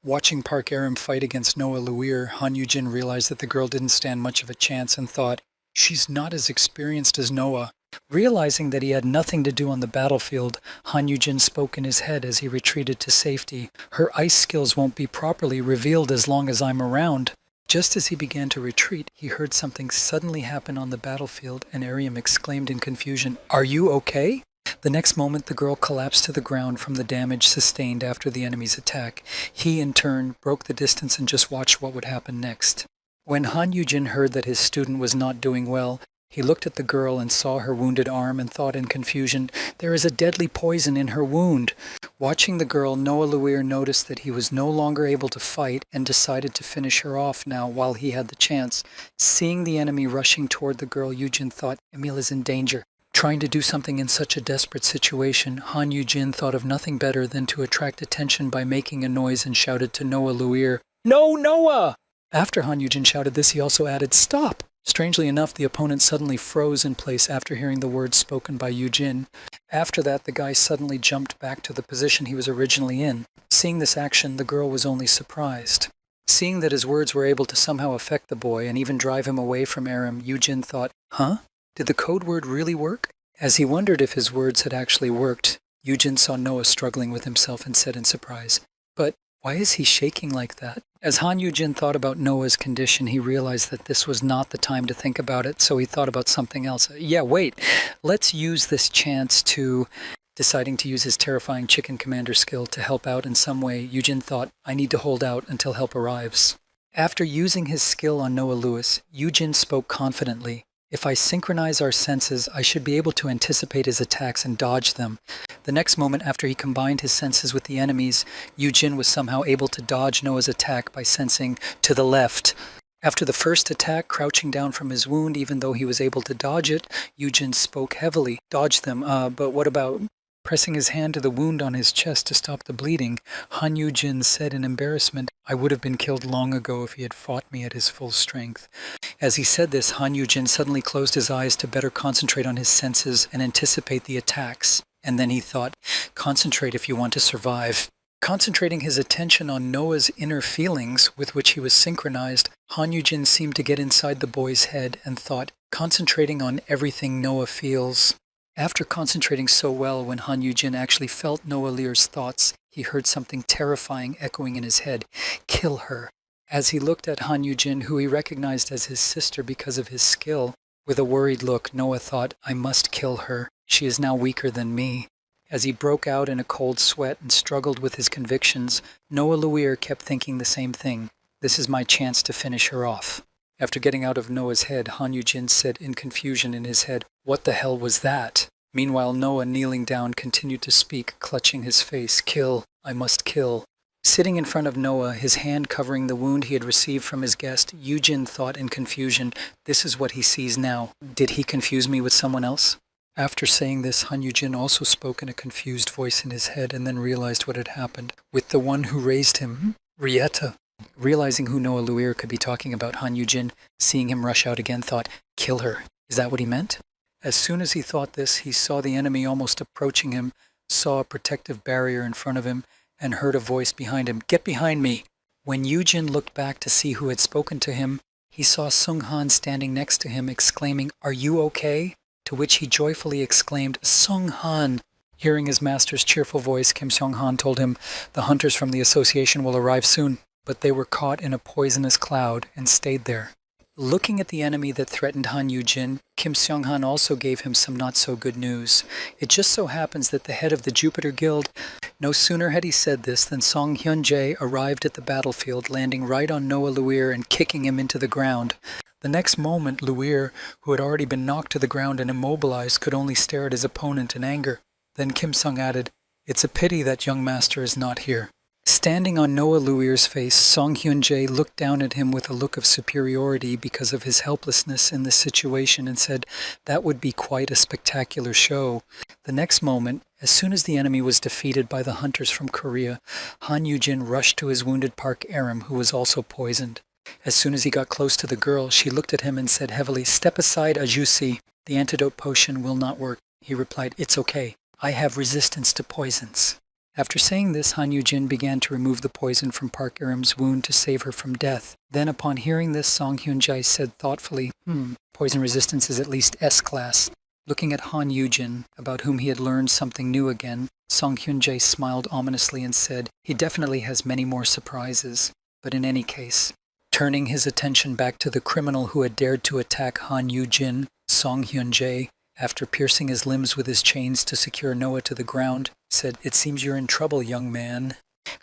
Watching Park Aram fight against Noah Luir, Han Yujin realized that the girl didn't stand much of a chance and thought, "She's not as experienced as Noah." Realizing that he had nothing to do on the battlefield, Han Yujin spoke in his head as he retreated to safety. "Her ice skills won't be properly revealed as long as I'm around." Just as he began to retreat, he heard something suddenly happen on the battlefield, and Ariam exclaimed in confusion, "Are you okay?" The next moment, the girl collapsed to the ground from the damage sustained after the enemy's attack. He, in turn, broke the distance and just watched what would happen next. When Han Yujin heard that his student was not doing well, he looked at the girl and saw her wounded arm and thought in confusion, "There is a deadly poison in her wound." Watching the girl, Noah Luir noticed that he was no longer able to fight and decided to finish her off now while he had the chance. Seeing the enemy rushing toward the girl, Yujin thought, "Emil is in danger." Trying to do something in such a desperate situation, Han Yujin thought of nothing better than to attract attention by making a noise and shouted to Noah Luir, "No, Noah!" After Han Yujin shouted this, he also added, "Stop!" Strangely enough, the opponent suddenly froze in place after hearing the words spoken by Yujin. After that, the guy suddenly jumped back to the position he was originally in. Seeing this action, the girl was only surprised. Seeing that his words were able to somehow affect the boy and even drive him away from Aram, Yujin thought, "Huh? Did the code word really work?" As he wondered if his words had actually worked, Yujin saw Noah struggling with himself and said in surprise, "But why is he shaking like that?" As Han Yujin thought about Noah's condition, he realized that this was not the time to think about it, so he thought about something else. Let's use this chance to... Deciding to use his terrifying chicken commander skill to help out in some way, Yujin thought, "I need to hold out until help arrives." After using his skill on Noah Lewis, Yujin spoke confidently. "If I synchronize our senses, I should be able to anticipate his attacks and dodge them." The next moment, after he combined his senses with the enemy's, Yujin was somehow able to dodge Noah's attack by sensing to the left. After the first attack, crouching down from his wound, even though he was able to dodge it, Yujin spoke heavily. "Dodge them, but what about..." Pressing his hand to the wound on his chest to stop the bleeding, Han Yujin said in embarrassment, "I would have been killed long ago if he had fought me at his full strength." As he said this, Han Yujin suddenly closed his eyes to better concentrate on his senses and anticipate the attacks. And then he thought, "Concentrate if you want to survive." Concentrating his attention on Noah's inner feelings, with which he was synchronized, Han Yujin seemed to get inside the boy's head and thought, concentrating on everything Noah feels. After concentrating so well, when Han Yujin actually felt Noah Lear's thoughts, he heard something terrifying echoing in his head. Kill her. As he looked at Han Yujin, who he recognized as his sister because of his skill, with a worried look, Noah thought, I must kill her. She is now weaker than me. As he broke out in a cold sweat and struggled with his convictions, Noah Luir kept thinking the same thing. This is my chance to finish her off. After getting out of Noah's head, Han Yujin said in confusion in his head, What the hell was that? Meanwhile, Noah, kneeling down, continued to speak, clutching his face. Kill. I must kill. Sitting in front of Noah, his hand covering the wound he had received from his guest, Yujin thought in confusion, this is what he sees now. Did he confuse me with someone else? After saying this, Han Yujin also spoke in a confused voice in his head and then realized what had happened. With the one who raised him, Rieta. Realizing who Noah Luir could be talking about, Han Yujin, seeing him rush out again, thought, kill her. Is that what he meant? As soon as he thought this, he saw the enemy almost approaching him, saw a protective barrier in front of him, and heard a voice behind him, Get behind me! When Yujin looked back to see who had spoken to him, he saw Sung Han standing next to him, exclaiming, Are you okay? To which he joyfully exclaimed, Sung Han! Hearing his master's cheerful voice, Kim Sung Han told him, The hunters from the association will arrive soon. But they were caught in a poisonous cloud and stayed there. Looking at the enemy that threatened Han Yujin, Kim Sung Han also gave him some not-so-good news. It just so happens that the head of the Jupiter Guild, no sooner had he said this than Song Hyun-jae arrived at the battlefield, landing right on Noah Luir and kicking him into the ground. The next moment, Luir, who had already been knocked to the ground and immobilized, could only stare at his opponent in anger. Then Kim Sung added, It's a pity that young master is not here. Standing on Noah Luir's face, Song Hyun-jae looked down at him with a look of superiority because of his helplessness in this situation and said, That would be quite a spectacular show. The next moment, as soon as the enemy was defeated by the hunters from Korea, Han Yujin rushed to his wounded Park Aram, who was also poisoned. As soon as he got close to the girl, she looked at him and said heavily, Step aside, Ajusi. The antidote potion will not work. He replied, It's okay. I have resistance to poisons. After saying this, Han Yujin began to remove the poison from Park Aram's wound to save her from death. Then upon hearing this, Song Hyun-jae said thoughtfully, Poison resistance is at least S-class. Looking at Han Yujin, about whom he had learned something new again, Song Hyun-jae smiled ominously and said, He definitely has many more surprises. But in any case, turning his attention back to the criminal who had dared to attack Han Yujin, Song Hyun-jae, after piercing his limbs with his chains to secure Noah to the ground, said, It seems you're in trouble, young man.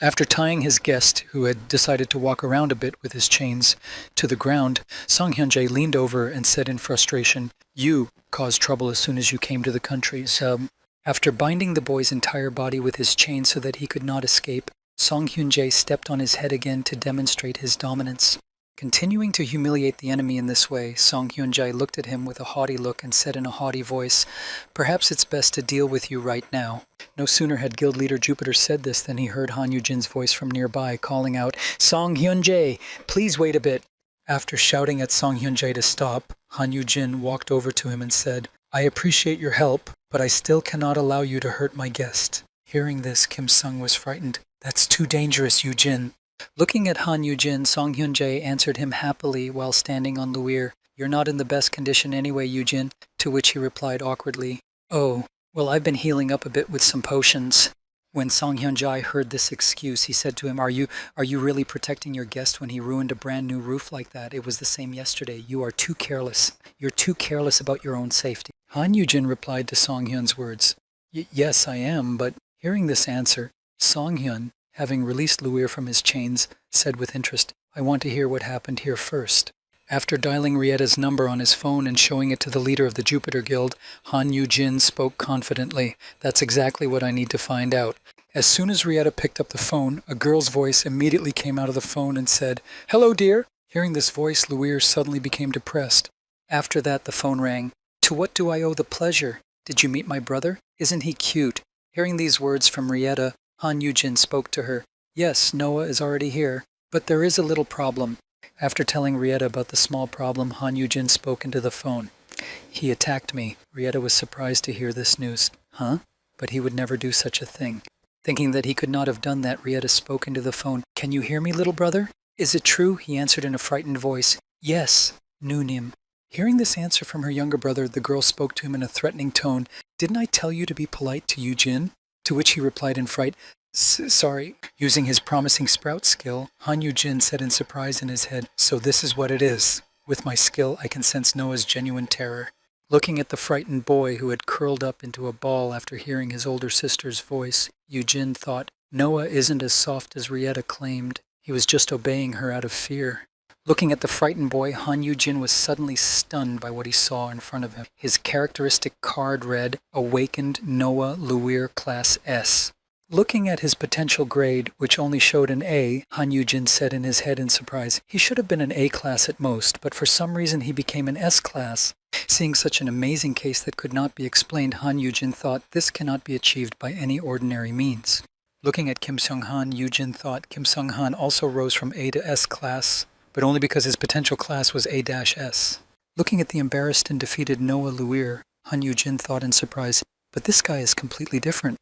After tying his guest, who had decided to walk around a bit with his chains, to the ground, Song Hyun-jae leaned over and said in frustration, You caused trouble as soon as you came to the country, so... After binding the boy's entire body with his chains so that he could not escape, Song Hyun-jae stepped on his head again to demonstrate his dominance. Continuing to humiliate the enemy in this way, Song Hyun-jae looked at him with a haughty look and said in a haughty voice, Perhaps it's best to deal with you right now. No sooner had guild leader Jupiter said this than he heard Han Yujin's voice from nearby, calling out, Song Hyun-jae, please wait a bit. After shouting at Song Hyun-jae to stop, Han Yujin walked over to him and said, I appreciate your help, but I still cannot allow you to hurt my guest. Hearing this, Kim Sung was frightened. That's too dangerous, Yujin. Looking at Han Yujin, Song Hyun-jae answered him happily while standing on Luir. You're not in the best condition anyway, Yujin, to which he replied awkwardly, Oh, well, I've been healing up a bit with some potions. When Song Hyun-jae heard this excuse, he said to him, Are you really protecting your guest when he ruined a brand new roof like that? It was the same yesterday. You are too careless. You're too careless about your own safety. Han Yujin replied to Song Hyun's words, Yes, I am, but hearing this answer, Song Hyun, having released Luir from his chains, said with interest, I want to hear what happened here first. After dialing Rieta's number on his phone and showing it to the leader of the Jupiter Guild, Han Yujin spoke confidently. That's exactly what I need to find out. As soon as Rieta picked up the phone, a girl's voice immediately came out of the phone and said, Hello, dear. Hearing this voice, Luir suddenly became depressed. After that, the phone rang. To what do I owe the pleasure? Did you meet my brother? Isn't he cute? Hearing these words from Rieta, Han Yujin spoke to her. Yes, Noah is already here, but there is a little problem. After telling Rieta about the small problem, Han Yujin spoke into the phone. He attacked me. Rieta was surprised to hear this news. Huh? But he would never do such a thing. Thinking that he could not have done that, Rieta spoke into the phone. Can you hear me, little brother? Is it true? He answered in a frightened voice. Yes, Nunim. Hearing this answer from her younger brother, the girl spoke to him in a threatening tone. Didn't I tell you to be polite to Yujin? To which he replied in fright, Sorry. Using his promising sprout skill, Han Yujin said in surprise in his head, So this is what it is. With my skill, I can sense Noah's genuine terror. Looking at the frightened boy who had curled up into a ball after hearing his older sister's voice, Yujin thought, Noah isn't as soft as Rieta claimed. He was just obeying her out of fear. Looking at the frightened boy, Han Yujin was suddenly stunned by what he saw in front of him. His characteristic card read, Awakened Noah Luir Class S. Looking at his potential grade, which only showed an A, Han Yujin said in his head in surprise, he should have been an A class at most, but for some reason he became an S class. Seeing such an amazing case that could not be explained, Han Yujin thought this cannot be achieved by any ordinary means. Looking at Kim Seong-han, Yujin thought Kim Seong-han also rose from A to S class, but only because his potential class was A-S. Looking at the embarrassed and defeated Noah Luir, Han Yujin thought in surprise, but this guy is completely different.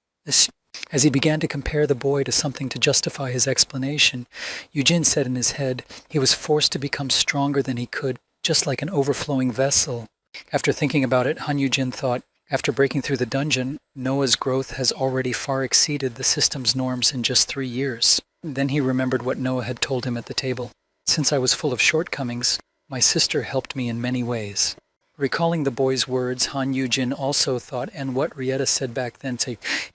As he began to compare the boy to something to justify his explanation, Yujin said in his head, he was forced to become stronger than he could, just like an overflowing vessel. After thinking about it, Han Yujin thought, after breaking through the dungeon, Noah's growth has already far exceeded the system's norms in just 3 years. Then he remembered what Noah had told him at the table. Since I was full of shortcomings, my sister helped me in many ways. Recalling the boy's words, Han Yujin also thought, and what Rieta said back then,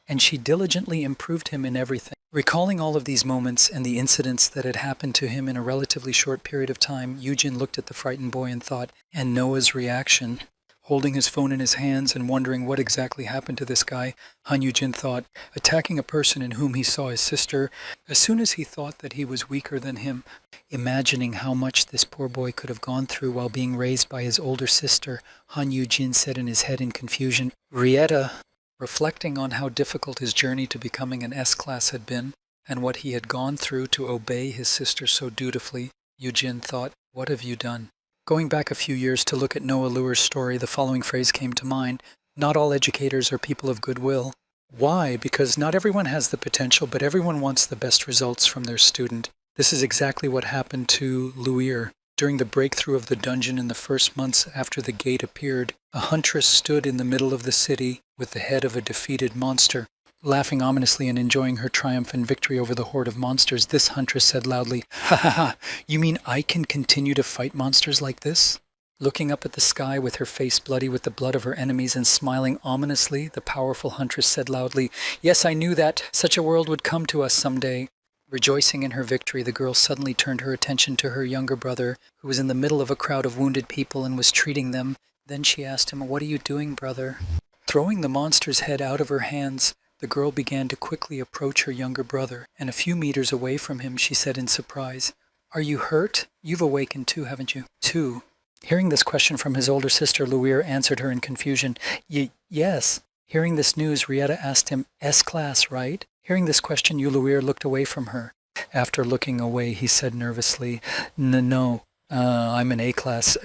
and she diligently improved him in everything. Recalling all of these moments and the incidents that had happened to him in a relatively short period of time, Yujin looked at the frightened boy and thought, and Noah's reaction. Holding his phone in his hands and wondering what exactly happened to this guy, Han Yujin thought, attacking a person in whom he saw his sister, as soon as he thought that he was weaker than him, imagining how much this poor boy could have gone through while being raised by his older sister, Han Yujin said in his head in confusion, Rieta. Reflecting on how difficult his journey to becoming an S-class had been, and what he had gone through to obey his sister so dutifully, Yujin thought, what have you done? Going back a few years to look at Noah Luir's story, the following phrase came to mind, not all educators are people of goodwill. Why? Because not everyone has the potential, but everyone wants the best results from their student. This is exactly what happened to Luir. During the breakthrough of the dungeon in the first months after the gate appeared, a huntress stood in the middle of the city with the head of a defeated monster. Laughing ominously and enjoying her triumph and victory over the horde of monsters, this huntress said loudly, Ha ha ha, you mean I can continue to fight monsters like this? Looking up at the sky with her face bloody with the blood of her enemies and smiling ominously, the powerful huntress said loudly, Yes, I knew that such a world would come to us someday. Rejoicing in her victory, the girl suddenly turned her attention to her younger brother, who was in the middle of a crowd of wounded people and was treating them. Then she asked him, What are you doing, brother? Throwing the monster's head out of her hands, the girl began to quickly approach her younger brother, and a few meters away from him she said in surprise, Are you hurt? You've awakened too, haven't you? Too. Hearing this question from his older sister, Luir answered her in confusion, Yes. Hearing this news, Rieta asked him, S-class, right? Hearing this question, Luir looked away from her. After looking away, he said nervously, No, I'm an A-class.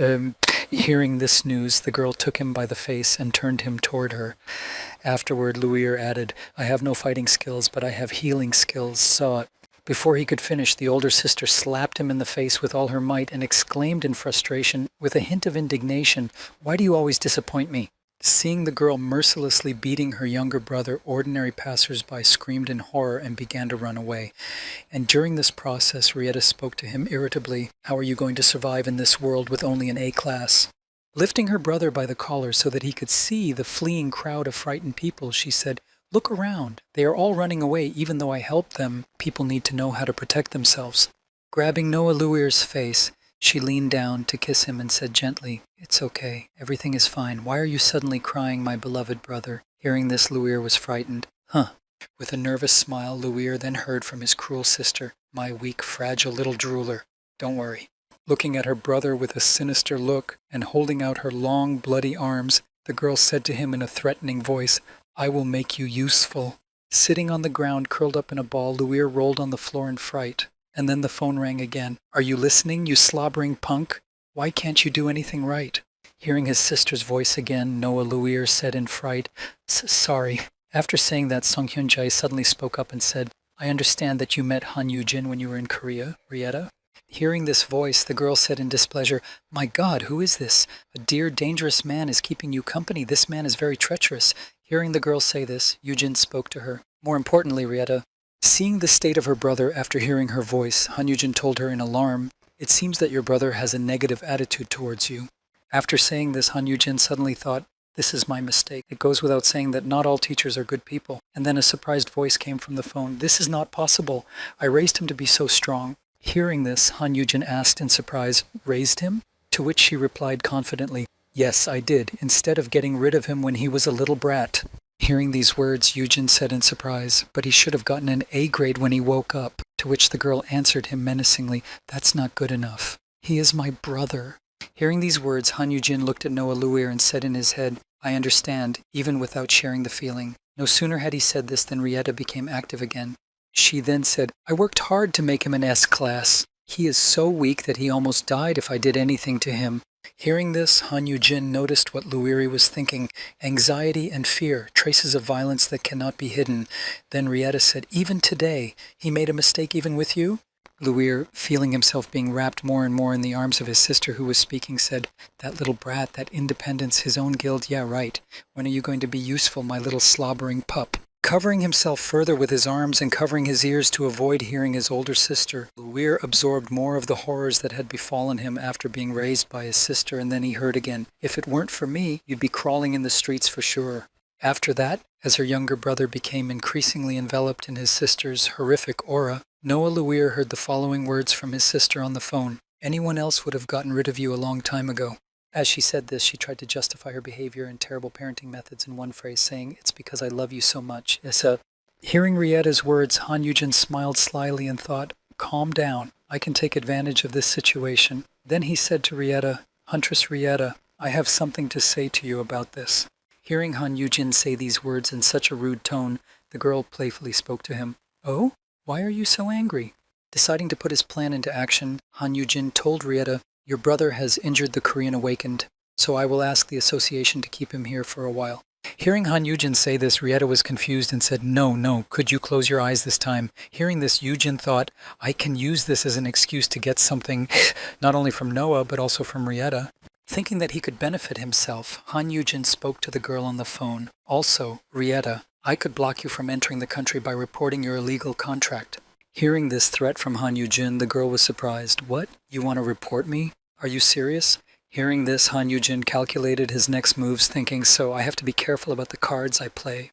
Hearing this news, the girl took him by the face and turned him toward her. Afterward, Luir added, I have no fighting skills, but I have healing skills, saw it. Before he could finish, the older sister slapped him in the face with all her might and exclaimed in frustration, with a hint of indignation, Why do you always disappoint me? Seeing the girl mercilessly beating her younger brother, ordinary passers-by screamed in horror and began to run away. And during this process, Rieta spoke to him irritably, How are you going to survive in this world with only an A-class? Lifting her brother by the collar so that he could see the fleeing crowd of frightened people, she said, Look around. They are all running away. Even though I helped them, people need to know how to protect themselves. Grabbing Noah Luir's face, she leaned down to kiss him and said gently, It's okay. Everything is fine. Why are you suddenly crying, my beloved brother? Hearing this, Luir was frightened. With a nervous smile, Luir then heard from his cruel sister, My weak, fragile little drooler. Don't worry. Looking at her brother with a sinister look and holding out her long, bloody arms, the girl said to him in a threatening voice, I will make you useful. Sitting on the ground, curled up in a ball, Luir rolled on the floor in fright. And then the phone rang again. Are you listening, you slobbering punk? Why can't you do anything right? Hearing his sister's voice again, Noah Luir said in fright, Sorry. After saying that, Song Hyun-jae suddenly spoke up and said, I understand that you met Han Yu-jin when you were in Korea, Rieta. Hearing this voice, the girl said in displeasure, My God, who is this? A dear, dangerous man is keeping you company. This man is very treacherous. Hearing the girl say this, Yu-jin spoke to her. More importantly, Rieta, seeing the state of her brother after hearing her voice, Han Yu-jin told her in alarm, It seems that your brother has a negative attitude towards you. After saying this, Han Yu-jin suddenly thought, This is my mistake. It goes without saying that not all teachers are good people. And then a surprised voice came from the phone. This is not possible. I raised him to be so strong. Hearing this, Han Yu-jin asked in surprise, Raised him? To which she replied confidently, Yes, I did, instead of getting rid of him when he was a little brat. Hearing these words, Yu-jin said in surprise, But he should have gotten an A grade when he woke up. To which the girl answered him menacingly, That's not good enough. He is my brother. Hearing these words, Han Yu-jin looked at Noah Luir and said in his head, I understand, even without sharing the feeling. No sooner had he said this than Rieta became active again. She then said, I worked hard to make him an S class. He is so weak that he almost died if I did anything to him. Hearing this, Han Yu-jin noticed what Luiri was thinking, anxiety and fear, traces of violence that cannot be hidden. Then Rieta said, Even today, he made a mistake even with you? Luir, feeling himself being wrapped more and more in the arms of his sister who was speaking, said, That little brat, that independence, his own guild, yeah, right. When are you going to be useful, my little slobbering pup? Covering himself further with his arms and covering his ears to avoid hearing his older sister, Luir absorbed more of the horrors that had befallen him after being raised by his sister, and then he heard again, If it weren't for me, you'd be crawling in the streets for sure. After that, as her younger brother became increasingly enveloped in his sister's horrific aura, Noah Luir heard the following words from his sister on the phone. Anyone else would have gotten rid of you a long time ago. As she said this, she tried to justify her behavior and terrible parenting methods in one phrase, saying, It's because I love you so much. Hearing Rieta's words, Han Yu-jin smiled slyly and thought, Calm down. I can take advantage of this situation. Then he said to Rieta, Huntress Rieta, I have something to say to you about this. Hearing Han Yu-jin say these words in such a rude tone, the girl playfully spoke to him. Oh? Why are you so angry? Deciding to put his plan into action, Han Yu-jin told Rieta, Your brother has injured the Korean Awakened, so I will ask the association to keep him here for a while. Hearing Han Yu-jin say this, Rieta was confused and said, No, could you close your eyes this time? Hearing this, Yu-jin thought, I can use this as an excuse to get something, not only from Noah, but also from Rieta. Thinking that he could benefit himself, Han Yu-jin spoke to the girl on the phone. Also, Rieta, I could block you from entering the country by reporting your illegal contract. Hearing this threat from Han Yu-jin, the girl was surprised. What? You want to report me? Are you serious? Hearing this, Han Yu-jin calculated his next moves, thinking, so I have to be careful about the cards I play.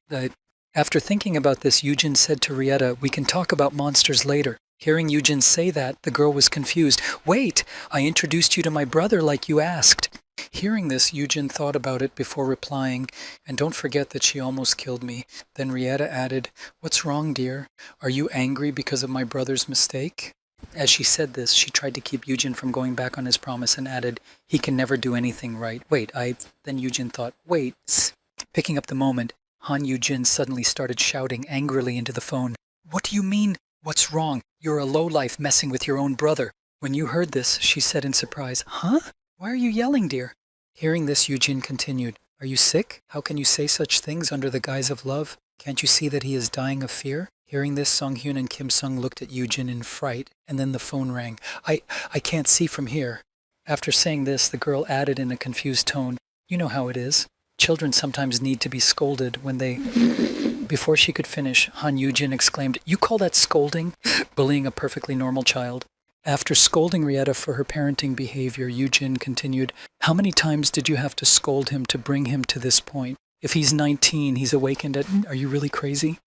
After thinking about this, Yu-jin said to Rieta, We can talk about monsters later. Hearing Yu-jin say that, the girl was confused. Wait! I introduced you to my brother like you asked. Hearing this, Yu-jin thought about it before replying, and don't forget that she almost killed me. Then Rieta added, What's wrong, dear? Are you angry because of my brother's mistake? As she said this, she tried to keep Yu-jin from going back on his promise and added, He can never do anything right. Then Yu-jin thought, Wait. Picking up the moment, Han Yu-jin suddenly started shouting angrily into the phone. What do you mean? What's wrong? You're a lowlife messing with your own brother. When you heard this, she said in surprise, Huh? Why are you yelling, dear? Hearing this, Yu-jin continued, Are you sick? How can you say such things under the guise of love? Can't you see that he is dying of fear? Hearing this, Song-hyun and Kim-sung looked at Yu-jin in fright, and then the phone rang. I can't see from here. After saying this, the girl added in a confused tone, You know how it is. Children sometimes need to be scolded when they... Before she could finish, Han Yu-jin exclaimed, You call that scolding? Bullying a perfectly normal child. After scolding Rieta for her parenting behavior, Yu-jin continued, How many times did you have to scold him to bring him to this point? If he's 19, he's awakened at... Are you really crazy?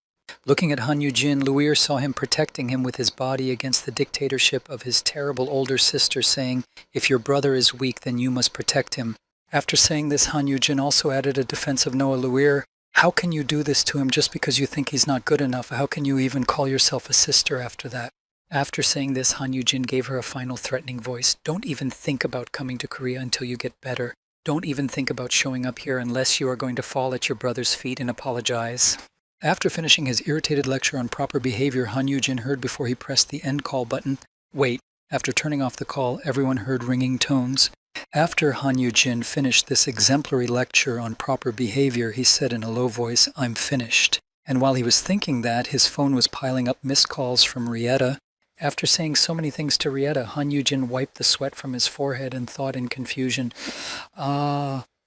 Looking at Han Yu-jin, Luir saw him protecting him with his body against the dictatorship of his terrible older sister, saying, If your brother is weak, then you must protect him. After saying this, Han Yu-jin also added a defense of Noah Luir. How can you do this to him just because you think he's not good enough? How can you even call yourself a sister after that? After saying this, Han Yu-jin gave her a final threatening voice. Don't even think about coming to Korea until you get better. Don't even think about showing up here unless you are going to fall at your brother's feet and apologize. After finishing his irritated lecture on proper behavior, Han Yu-jin heard before he pressed the end call button, Wait. After turning off the call, everyone heard ringing tones. After Han Yu-jin finished this exemplary lecture on proper behavior, he said in a low voice, I'm finished. And while he was thinking that, his phone was piling up missed calls from Rieta. After saying so many things to Rieta, Han Yujin wiped the sweat from his forehead and thought in confusion,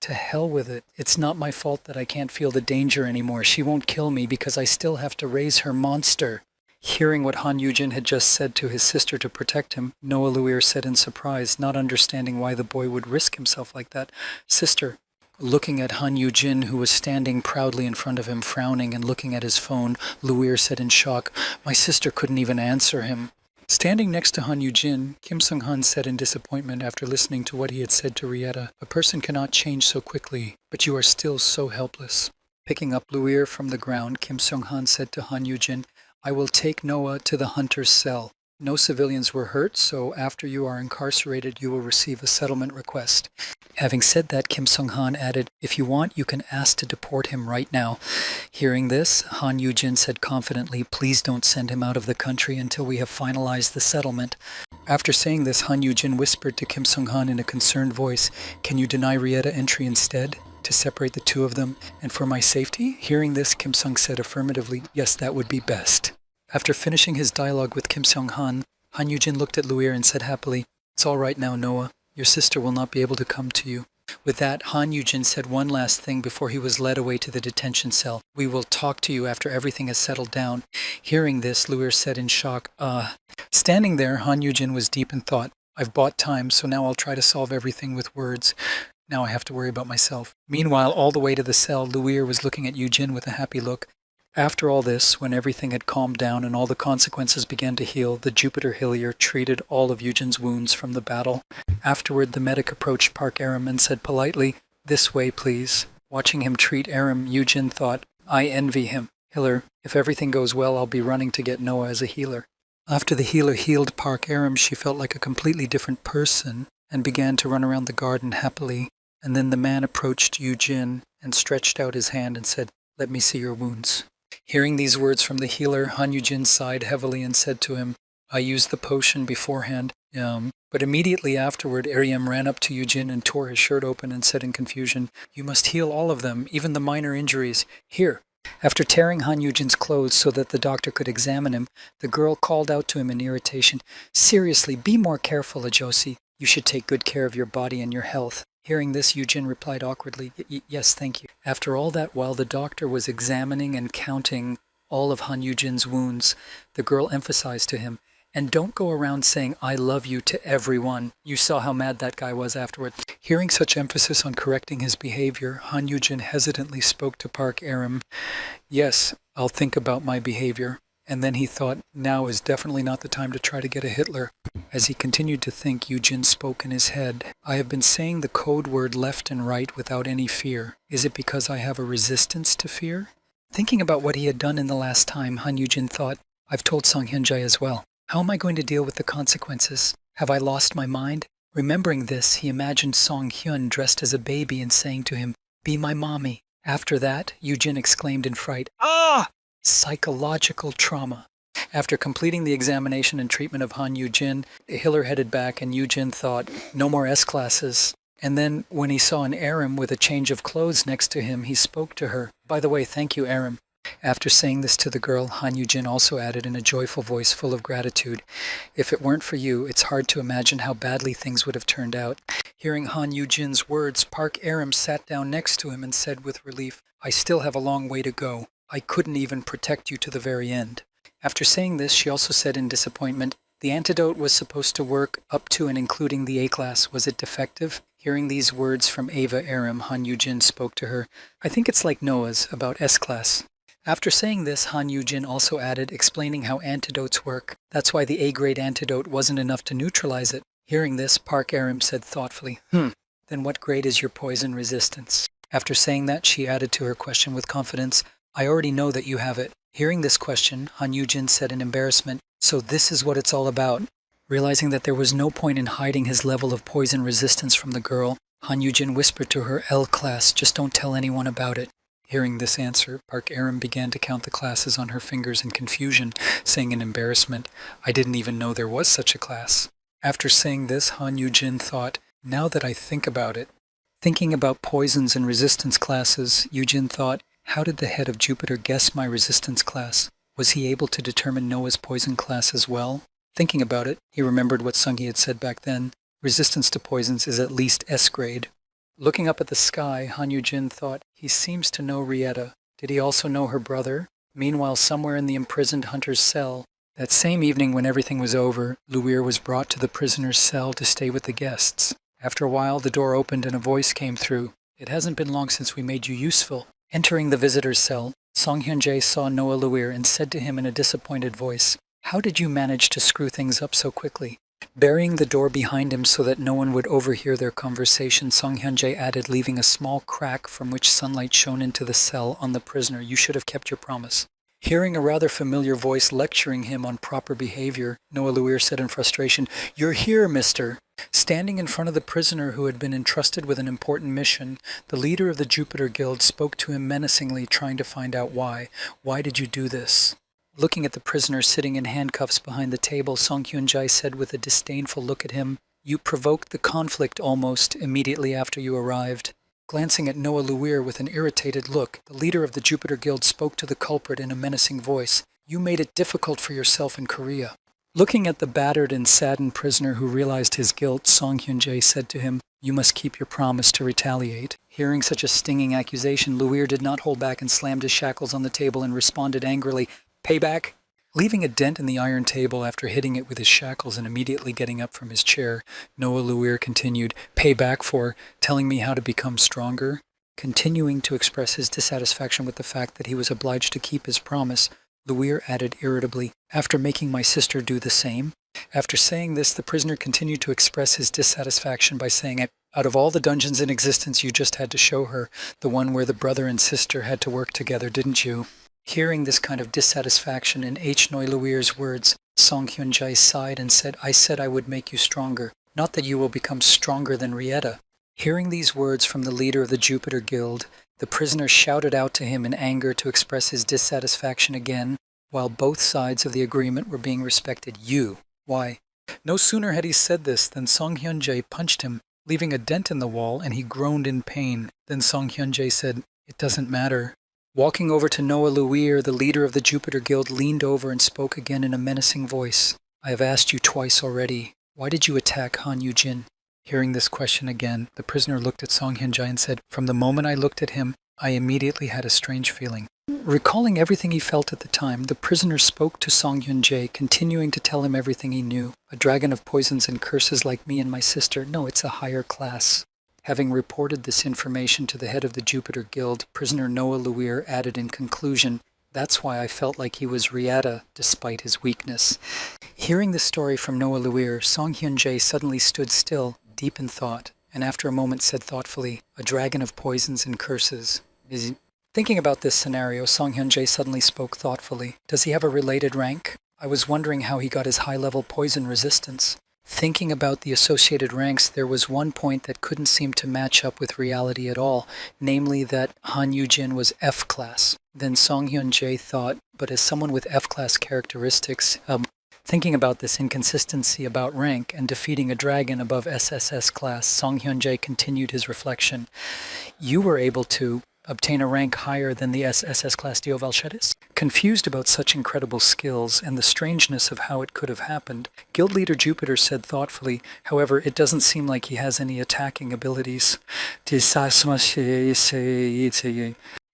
to hell with it. It's not my fault that I can't feel the danger anymore. She won't kill me because I still have to raise her monster. Hearing what Han Yujin had just said to his sister to protect him, Noah Luir said in surprise, not understanding why the boy would risk himself like that, "Sister." Looking at Han Yujin, who was standing proudly in front of him, frowning and looking at his phone, Luir said in shock, "My sister couldn't even answer him." Standing next to Han Yujin, Kim Sung-han said in disappointment after listening to what he had said to Rieta, "A person cannot change so quickly, but you are still so helpless." Picking up Luir from the ground, Kim Sung-han said to Han Yujin, "I will take Noah to the hunter's cell. No civilians were hurt, so after you are incarcerated, you will receive a settlement request." Having said that, Kim Sung-han added, "If you want, you can ask to deport him right now." Hearing this, Han Yujin said confidently, "Please don't send him out of the country until we have finalized the settlement." After saying this, Han Yujin whispered to Kim Sung-han in a concerned voice, "Can you deny Rieta entry instead, to separate the two of them, and for my safety?" Hearing this, Kim Sung said affirmatively, "Yes, that would be best." After finishing his dialogue with Kim Sung-han, Han Yujin looked at Luir and said happily, "It's all right now, Noah. Your sister will not be able to come to you." With that, Han Yujin said one last thing before he was led away to the detention cell. "We will talk to you after everything has settled down." Hearing this, Luir said in shock, Standing there, Han Yujin was deep in thought. "I've bought time, so now I'll try to solve everything with words. Now I have to worry about myself." Meanwhile, all the way to the cell, Luir was looking at Yujin with a happy look. After all this, when everything had calmed down and all the consequences began to heal, the Jupiter Hillier treated all of Yujin's wounds from the battle. Afterward, the medic approached Park Aram and said politely, "This way, please." Watching him treat Aram, Yujin thought, "I envy him. Healer, if everything goes well, I'll be running to get Noah as a healer." After the healer healed Park Aram, she felt like a completely different person and began to run around the garden happily. And then the man approached Yujin and stretched out his hand and said, "Let me see your wounds." Hearing these words from the healer, Han Yujin sighed heavily and said to him, "I used the potion beforehand." But immediately afterward, Aryam ran up to Yujin and tore his shirt open and said in confusion, "You must heal all of them, even the minor injuries. Here." After tearing Han Yujin's clothes so that the doctor could examine him, the girl called out to him in irritation, "Seriously, be more careful, Ajosi. You should take good care of your body and your health." Hearing this, Yujin replied awkwardly, "Yes, thank you." After all that, while the doctor was examining and counting all of Han Yujin's wounds, the girl emphasized to him, "And don't go around saying 'I love you' to everyone." You saw how mad that guy was afterward. Hearing such emphasis on correcting his behavior, Han Yujin hesitantly spoke to Park Aram, "Yes, I'll think about my behavior." And then he thought, now is definitely not the time to try to get a Hitler. As he continued to think, Yujin spoke in his head, "I have been saying the code word left and right without any fear. Is it because I have a resistance to fear?" Thinking about what he had done in the last time, Han Yujin thought, "I've told Song Hyun-jae as well. How am I going to deal with the consequences? Have I lost my mind?" Remembering this, he imagined Song Hyun dressed as a baby and saying to him, "Be my mommy." After that, Yujin exclaimed in fright, "Ah! Psychological trauma." After completing the examination and treatment of Han Yujin, Hiller headed back and Yujin thought, no more S-classes. And then when he saw an Aram with a change of clothes next to him, he spoke to her. "By the way, thank you, Aram." After saying this to the girl, Han Yujin also added in a joyful voice full of gratitude, "If it weren't for you, it's hard to imagine how badly things would have turned out." Hearing Han Yujin's words, Park Aram sat down next to him and said with relief, "I still have a long way to go. I couldn't even protect you to the very end." After saying this, she also said in disappointment, "The antidote was supposed to work up to and including the A-class. Was it defective?" Hearing these words from Ava Aram, Han Yujin spoke to her, "I think it's like Noah's, about S-class." After saying this, Han Yujin also added, explaining how antidotes work. That's why the A-grade antidote wasn't enough to neutralize it. Hearing this, Park Aram said thoughtfully, Then what grade is your poison resistance?" After saying that, she added to her question with confidence, "I already know that you have it." Hearing this question, Han Yujin said in embarrassment, "So this is what it's all about." Realizing that there was no point in hiding his level of poison resistance from the girl, Han Yujin whispered to her, "L-class, just don't tell anyone about it." Hearing this answer, Park Aram began to count the classes on her fingers in confusion, saying in embarrassment, "I didn't even know there was such a class." After saying this, Han Yujin thought, "Now that I think about it." Thinking about poisons and resistance classes, Yujin thought, How did the head of Jupiter guess my resistance class? Was he able to determine Noah's poison class as well? Thinking about it, he remembered what Sungi had said back then. Resistance to poisons is at least S grade. Looking up at the sky, Han Yu-jin thought, he seems to know Rieta. Did he also know her brother? Meanwhile, somewhere in the imprisoned hunter's cell, that same evening when everything was over, Luir was brought to the prisoner's cell to stay with the guests. After a while, the door opened and a voice came through. It hasn't been long since we made you useful. Entering the visitor's cell, Song Hyun-jae saw Noah Luir and said to him in a disappointed voice, "How did you manage to screw things up so quickly?" Burying the door behind him so that no one would overhear their conversation, Song Hyun-jae added, leaving a small crack from which sunlight shone into the cell on the prisoner, "You should have kept your promise." Hearing a rather familiar voice lecturing him on proper behavior, Noah Luir said in frustration, "You're here, mister." Standing in front of the prisoner who had been entrusted with an important mission, the leader of the Jupiter Guild spoke to him menacingly, trying to find out why. "Why did you do this?" Looking at the prisoner sitting in handcuffs behind the table, Song Hyun-jae said with a disdainful look at him, "You provoked the conflict almost immediately after you arrived." Glancing at Noah Luir with an irritated look, the leader of the Jupiter Guild spoke to the culprit in a menacing voice, "You made it difficult for yourself in Korea." Looking at the battered and saddened prisoner who realized his guilt, Song Hyun-jae said to him, "You must keep your promise to retaliate." Hearing such a stinging accusation, Luir did not hold back and slammed his shackles on the table and responded angrily, "Payback?" Leaving a dent in the iron table after hitting it with his shackles and immediately getting up from his chair, Noah Luir continued, "Payback for telling me how to become stronger?" Continuing to express his dissatisfaction with the fact that he was obliged to keep his promise, Luir added irritably, "After making my sister do the same?" After saying this, the prisoner continued to express his dissatisfaction by saying, "Out of all the dungeons in existence, you just had to show her the one where the brother and sister had to work together, didn't you?" Hearing this kind of dissatisfaction in H. Noy Luir's words, Song Hyun-jae sighed and said, "I said I would make you stronger, not that you will become stronger than Rieta." Hearing these words from the leader of the Jupiter Guild, the prisoner shouted out to him in anger to express his dissatisfaction again, while both sides of the agreement were being respected. "You." Why? No sooner had he said this than Song Hyun-jae punched him, leaving a dent in the wall, and he groaned in pain. Then Song Hyun-jae said, "It doesn't matter." Walking over to Noah Luir, the leader of the Jupiter Guild leaned over and spoke again in a menacing voice. "I have asked you twice already. Why did you attack Han Yu-jin?" Hearing this question again, the prisoner looked at Song Hyun-jae and said, "From the moment I looked at him, I immediately had a strange feeling." Recalling everything he felt at the time, the prisoner spoke to Song Hyun-jae, continuing to tell him everything he knew. "A dragon of poisons and curses like me and my sister. No, it's a higher class." Having reported this information to the head of the Jupiter Guild, prisoner Noah Luir added in conclusion, "That's why I felt like he was Rieta, despite his weakness." Hearing the story from Noah Luir, Song Hyun-jae suddenly stood still, deep in thought, and after a moment said thoughtfully, "A dragon of poisons and curses. Thinking about this scenario, Song Hyun-jae suddenly spoke thoughtfully. "Does he have a related rank? I was wondering how he got his high-level poison resistance." Thinking about the associated ranks, there was one point that couldn't seem to match up with reality at all, namely that Han Yu-jin was F-class. Then Song Hyun-jae thought, but as someone with F-class characteristics, thinking about this inconsistency about rank and defeating a dragon above SSS class, Song Hyun-jae continued his reflection. "You were able to obtain a rank higher than the SSS class Dio Valchetis?" Confused about such incredible skills and the strangeness of how it could have happened, Guild Leader Jupiter said thoughtfully, "However, it doesn't seem like he has any attacking abilities."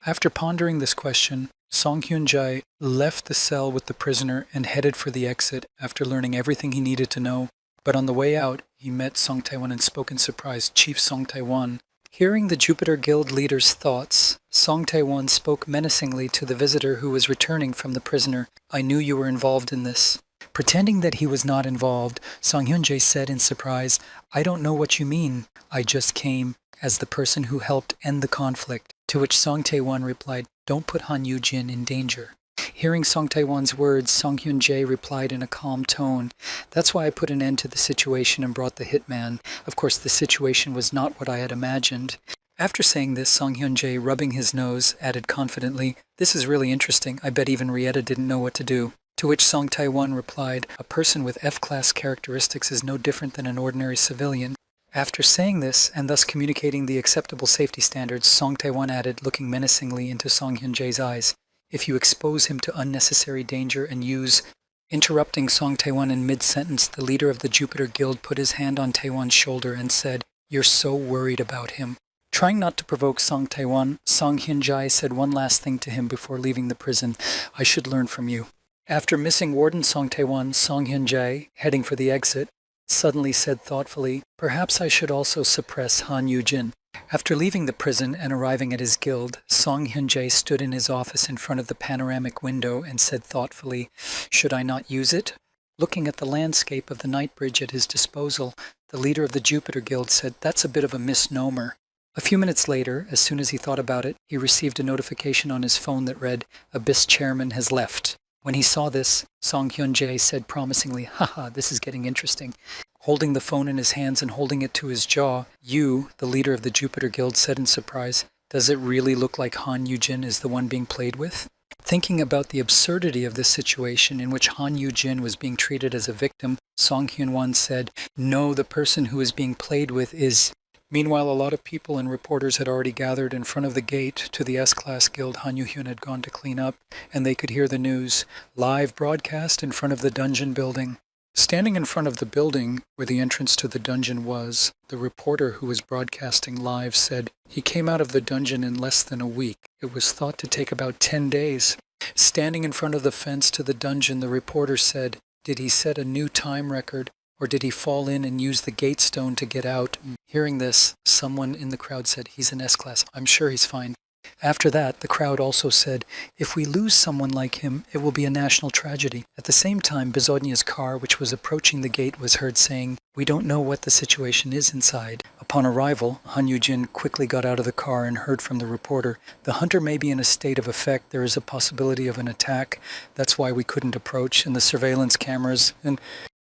After pondering this question, Song Hyun-jae left the cell with the prisoner and headed for the exit after learning everything he needed to know. But on the way out, he met Song Tae-won and spoke in surprise. "Chief Song Tae-won." Hearing the Jupiter Guild leader's thoughts, Song Tae-won spoke menacingly to the visitor who was returning from the prisoner. "I knew you were involved in this." Pretending that he was not involved, Song Hyun-jae said in surprise, "I don't know what you mean. I just came as the person who helped end the conflict." To which Song Tae-won replied, "Don't put Han Yu-jin in danger." Hearing Song Tae-won's words, Song Hyun-jae replied in a calm tone, "That's why I put an end to the situation and brought the hitman. Of course, the situation was not what I had imagined." After saying this, Song Hyun-jae, rubbing his nose, added confidently, "This is really interesting. I bet even Rieta didn't know what to do." To which Song Tae-won replied, "A person with F-class characteristics is no different than an ordinary civilian." After saying this, and thus communicating the acceptable safety standards, Song Tae-won added, looking menacingly into Song Hyun-jae's eyes, "If you expose him to unnecessary danger and use..." Interrupting Song Tae-won in mid-sentence, the leader of the Jupiter Guild put his hand on Tae-won's shoulder and said, "You're so worried about him." Trying not to provoke Song Tae-won, Song Hyun-jae said one last thing to him before leaving the prison. "I should learn from you." After missing Warden Song Tae-won, Song Hyun-jae, heading for the exit, suddenly said thoughtfully, "Perhaps I should also suppress Han Yu-jin." After leaving the prison and arriving at his guild, Song Hyun-jae stood in his office in front of the panoramic window and said thoughtfully, "Should I not use it?" Looking at the landscape of the night bridge at his disposal, the leader of the Jupiter Guild said, "That's a bit of a misnomer." A few minutes later, as soon as he thought about it, he received a notification on his phone that read, "Abyss Chairman has left." When he saw this, Song Hyun-jae said promisingly, "Haha, this is getting interesting." Holding the phone in his hands and holding it to his jaw, "You," the leader of the Jupiter Guild said in surprise, "does it really look like Han Yu-jin is the one being played with?" Thinking about the absurdity of this situation in which Han Yu-jin was being treated as a victim, Song Hyun-won said, "No, the person who is being played with is..." Meanwhile, a lot of people and reporters had already gathered in front of the gate to the S-Class Guild Han Yu-hyun had gone to clean up, and they could hear the news, live broadcast in front of the dungeon building. Standing in front of the building where the entrance to the dungeon was, the reporter who was broadcasting live said, "He came out of the dungeon in less than a week. It was thought to take about 10 days. Standing in front of the fence to the dungeon, the reporter said, "Did he set a new time record? Or did he fall in and use the gate stone to get out?" Hearing this, someone in the crowd said, "He's an S-Class. I'm sure he's fine." After that, the crowd also said, "If we lose someone like him, it will be a national tragedy." At the same time, Bezodnia's car, which was approaching the gate, was heard saying, "We don't know what the situation is inside." Upon arrival, Han Yu-jin quickly got out of the car and heard from the reporter, "The hunter may be in a state of effect. There is a possibility of an attack. That's why we couldn't approach." And the surveillance cameras and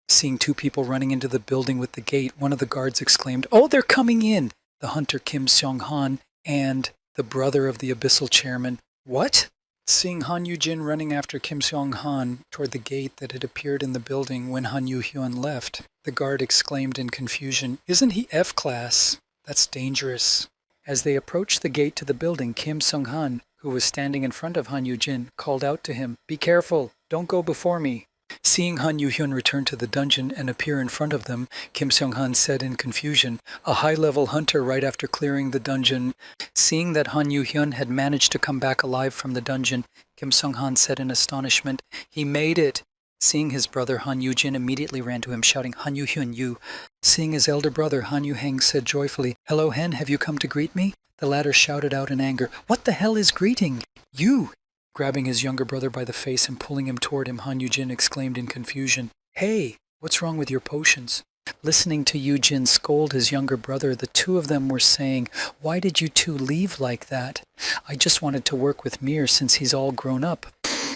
seeing two people running into the building with the gate, one of the guards exclaimed, "Oh, they're coming in!" The hunter Kim Seong-han and the brother of the abyssal chairman. "What?" Seeing Han Yu-jin running after Kim Seong-han toward the gate that had appeared in the building when Han Yu-hyun left, the guard exclaimed in confusion, "Isn't he F-class? That's dangerous." As they approached the gate to the building, Kim Seong-han, who was standing in front of Han Yu-jin, called out to him, "Be careful! Don't go before me!" Seeing Han Yu-hyun return to the dungeon and appear in front of them, Kim Seong-han said in confusion, "A high-level hunter right after clearing the dungeon." Seeing that Han Yu-hyun had managed to come back alive from the dungeon, Kim Seong-han said in astonishment, "He made it!" Seeing his brother, Han Yu-jin immediately ran to him, shouting, "Han Yu-hyun, you!" Seeing his elder brother, Han Yu-heng said joyfully, "Hello, Hen, have you come to greet me?" The latter shouted out in anger, "What the hell is greeting? You!" Grabbing his younger brother by the face and pulling him toward him, Han Yu-jin exclaimed in confusion, "Hey, what's wrong with your potions?" Listening to Yu-jin scold his younger brother, the two of them were saying, "Why did you two leave like that? I just wanted to work with Mir since he's all grown up.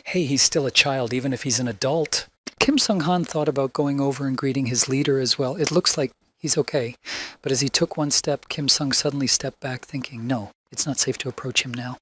Hey, he's still a child even if he's an adult." Kim Seong-han thought about going over and greeting his leader as well. It looks like he's okay. But as he took one step, Kim Seong suddenly stepped back thinking, no, it's not safe to approach him now.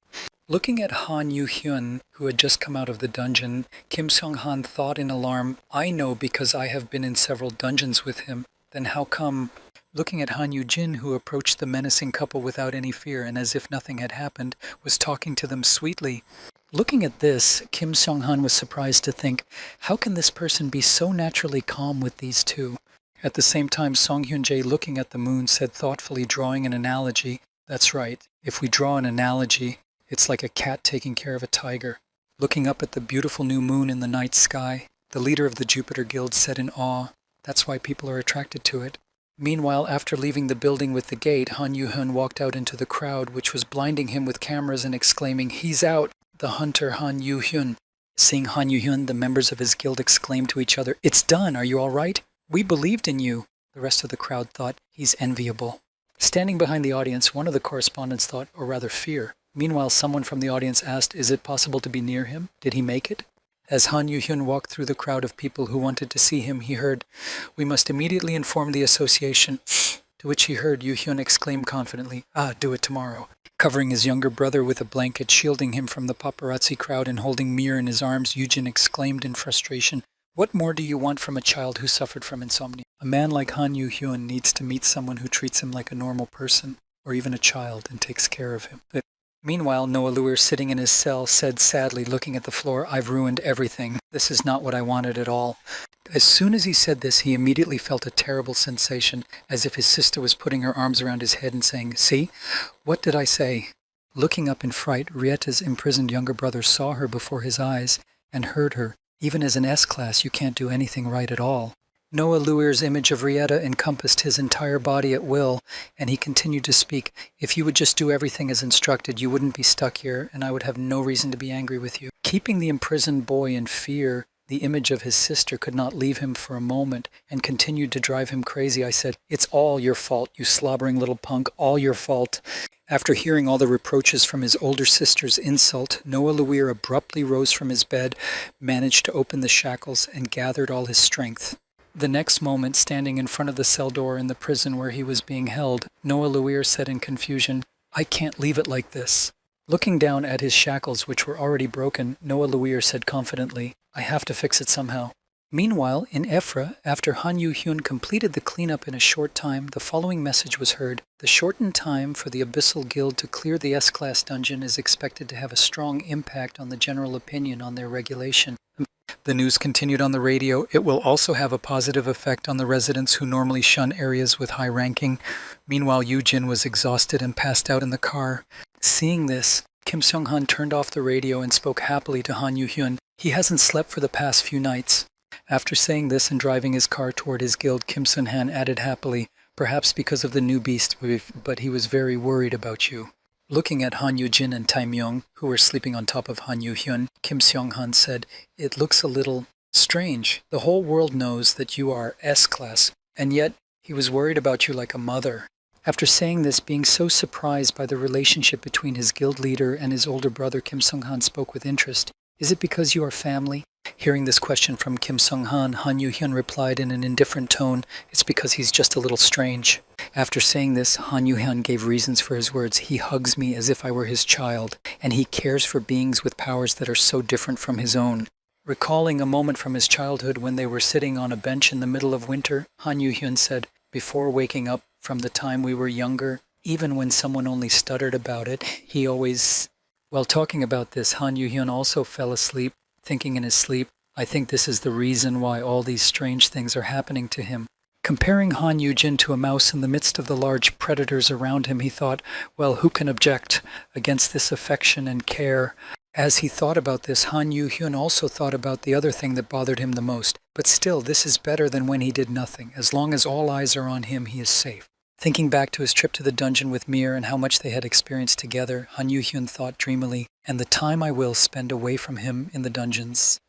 Looking at Han Yu-hyun, who had just come out of the dungeon, Kim Seong-han thought in alarm, "I know because I have been in several dungeons with him. Then how come..." Looking at Han Yu-jin, who approached the menacing couple without any fear and as if nothing had happened, was talking to them sweetly. Looking at this, Kim Seong-han was surprised to think, how can this person be so naturally calm with these two? At the same time, Song Hyun-jae, looking at the moon, said thoughtfully, drawing an analogy, "That's right. If we draw an analogy, it's like a cat taking care of a tiger." Looking up at the beautiful new moon in the night sky, the leader of the Jupiter Guild said in awe, "That's why people are attracted to it." Meanwhile, after leaving the building with the gate, Han Yu-hyun walked out into the crowd, which was blinding him with cameras and exclaiming, "He's out! The hunter Han Yu-hyun." Seeing Han Yu-hyun, the members of his guild exclaimed to each other, "It's done! Are you all right? We believed in you." The rest of the crowd thought, "He's enviable." Standing behind the audience, one of the correspondents thought, or rather fear. Meanwhile, someone from the audience asked, "Is it possible to be near him? Did he make it?" As Han Yu-hyun walked through the crowd of people who wanted to see him, he heard, "We must immediately inform the association." To which he heard Yu-hyun exclaim confidently, "Do it tomorrow." Covering his younger brother with a blanket, shielding him from the paparazzi crowd and holding Mir in his arms, Yu-jin exclaimed in frustration, "What more do you want from a child who suffered from insomnia?" A man like Han Yu-hyun needs to meet someone who treats him like a normal person, or even a child, and takes care of him. Meanwhile, Noah Luer, sitting in his cell, said sadly, looking at the floor, "I've ruined everything. This is not what I wanted at all." As soon as he said this, he immediately felt a terrible sensation, as if his sister was putting her arms around his head and saying, "See? What did I say?" Looking up in fright, Rieta's imprisoned younger brother saw her before his eyes and heard her. Even as an S-class, you can't do anything right at all. Noah Luer's image of Rieta encompassed his entire body at will, and he continued to speak. "If you would just do everything as instructed, you wouldn't be stuck here, and I would have no reason to be angry with you." Keeping the imprisoned boy in fear, the image of his sister could not leave him for a moment and continued to drive him crazy. I said, "It's all your fault, you slobbering little punk, all your fault." After hearing all the reproaches from his older sister's insult, Noah Luer abruptly rose from his bed, managed to open the shackles, and gathered all his strength. The next moment, standing in front of the cell door in the prison where he was being held, Noah Luer said in confusion, "I can't leave it like this." Looking down at his shackles, which were already broken, Noah Luer said confidently, "I have to fix it somehow." Meanwhile, in Ephra, after Han Yu-hyun completed the cleanup in a short time, the following message was heard. The shortened time for the Abyssal Guild to clear the S-Class dungeon is expected to have a strong impact on the general opinion on their regulation. The news continued on the radio. It will also have a positive effect on the residents who normally shun areas with high ranking. Meanwhile, Yoo-jin was exhausted and passed out in the car. Seeing this, Kim Seong-han turned off the radio and spoke happily to Han Yu-hyun. He hasn't slept for the past few nights. After saying this and driving his car toward his guild, Kim Seong-han added happily, "Perhaps because of the new beast, but he was very worried about you." Looking at Han Yu-jin and Tai Myung, who were sleeping on top of Han Yu-hyun, Kim Seong-han said, "It looks a little strange. The whole world knows that you are S-class, and yet he was worried about you like a mother." After saying this, being so surprised by the relationship between his guild leader and his older brother, Kim Seong-han spoke with interest. "Is it because you are family?" Hearing this question from Kim Seong-han, Han Yu-hyun replied in an indifferent tone, "It's because he's just a little strange." After saying this, Han Yu-hyun gave reasons for his words. "He hugs me as if I were his child, and he cares for beings with powers that are so different from his own." Recalling a moment from his childhood when they were sitting on a bench in the middle of winter, Han Yu-hyun said, "Before waking up from the time we were younger, even when someone only stuttered about it, he always..." While talking about this, Han Yu-hyun also fell asleep, thinking in his sleep, "I think this is the reason why all these strange things are happening to him." Comparing Han Yu-jin to a mouse in the midst of the large predators around him, he thought, well, who can object against this affection and care? As he thought about this, Han Yu-hyun also thought about the other thing that bothered him the most. But still, this is better than when he did nothing. As long as all eyes are on him, he is safe. Thinking back to his trip to the dungeon with Mir and how much they had experienced together, Han Yu-hyun thought dreamily, "And the time I will spend away from him in the dungeons."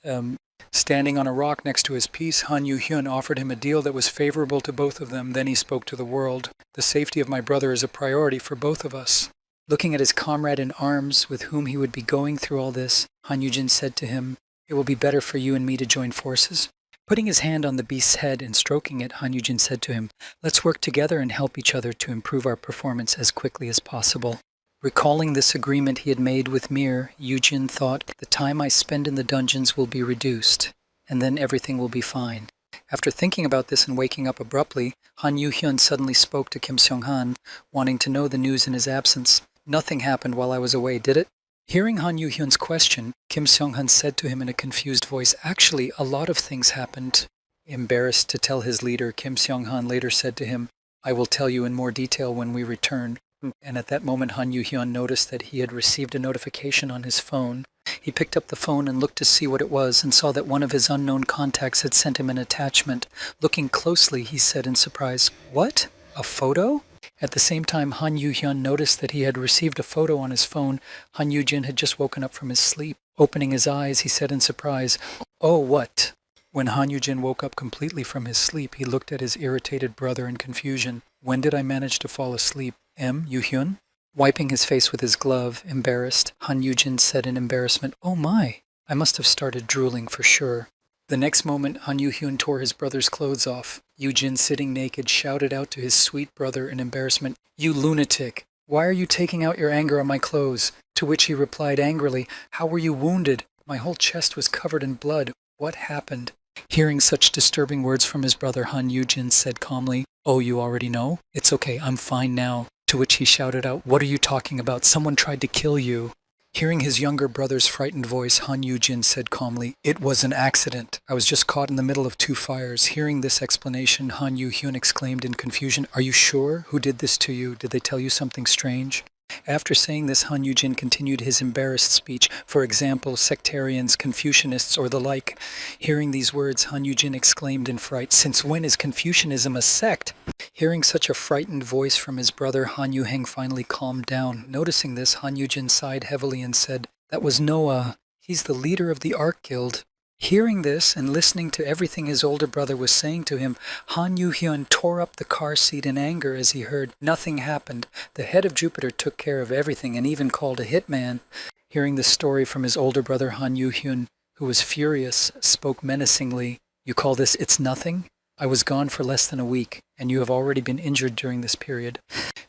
Standing on a rock next to his piece, Han Yu-hyun offered him a deal that was favorable to both of them. Then he spoke to the world. "The safety of my brother is a priority for both of us." Looking at his comrade in arms with whom he would be going through all this, Han Yu-jin said to him, "It will be better for you and me to join forces." Putting his hand on the beast's head and stroking it, Han Yu-jin said to him, "Let's work together and help each other to improve our performance as quickly as possible." Recalling this agreement he had made with Mir, Yu-jin thought, "The time I spend in the dungeons will be reduced, and then everything will be fine." After thinking about this and waking up abruptly, Han Yu-hyun suddenly spoke to Kim Seong-han, wanting to know the news in his absence. "Nothing happened while I was away, did it?" Hearing Han Yu-hyun's question, Kim Seong-han said to him in a confused voice, "Actually, a lot of things happened." Embarrassed to tell his leader, Kim Seong-han later said to him, "I will tell you in more detail when we return." And at that moment, Han Yu-hyun noticed that he had received a notification on his phone. He picked up the phone and looked to see what it was and saw that one of his unknown contacts had sent him an attachment. Looking closely, he said in surprise, "What? A photo?" At the same time, Han Yu-hyun noticed that he had received a photo on his phone. Han Yu-jin had just woken up from his sleep. Opening his eyes, he said in surprise, "Oh, what?" When Han Yu-jin woke up completely from his sleep, he looked at his irritated brother in confusion. "When did I manage to fall asleep? Yu-hyun?" Wiping his face with his glove, embarrassed, Han Yu-jin said in embarrassment, "Oh my, I must have started drooling for sure." The next moment, Han Yu-hyun tore his brother's clothes off. Yu-jin, sitting naked, shouted out to his sweet brother in embarrassment, "You lunatic! Why are you taking out your anger on my clothes?" To which he replied angrily, "How were you wounded? My whole chest was covered in blood. What happened?" Hearing such disturbing words from his brother, Han Yujin said calmly, "Oh, you already know? It's okay, I'm fine now." To which he shouted out, "What are you talking about? Someone tried to kill you." Hearing his younger brother's frightened voice, Han Yujin said calmly, "It was an accident. I was just caught in the middle of two fires." Hearing this explanation, Han Yu-hyun exclaimed in confusion, "Are you sure? Who did this to you? Did they tell you something strange?" After saying this, Han Yujin continued his embarrassed speech, for example, sectarians, Confucianists, or the like. Hearing these words, Han Yujin exclaimed in fright, "Since when is Confucianism a sect?" Hearing such a frightened voice from his brother, Han Yu-heng finally calmed down. Noticing this, Han Yujin sighed heavily and said, "That was Noah. He's the leader of the Art Guild." Hearing this and listening to everything his older brother was saying to him, Han Yu-hyun tore up the car seat in anger as he heard nothing happened. The head of Jupiter took care of everything and even called a hitman. Hearing this story from his older brother, Han Yu-hyun, who was furious, spoke menacingly, "You call this it's nothing? I was gone for less than a week, and you have already been injured during this period."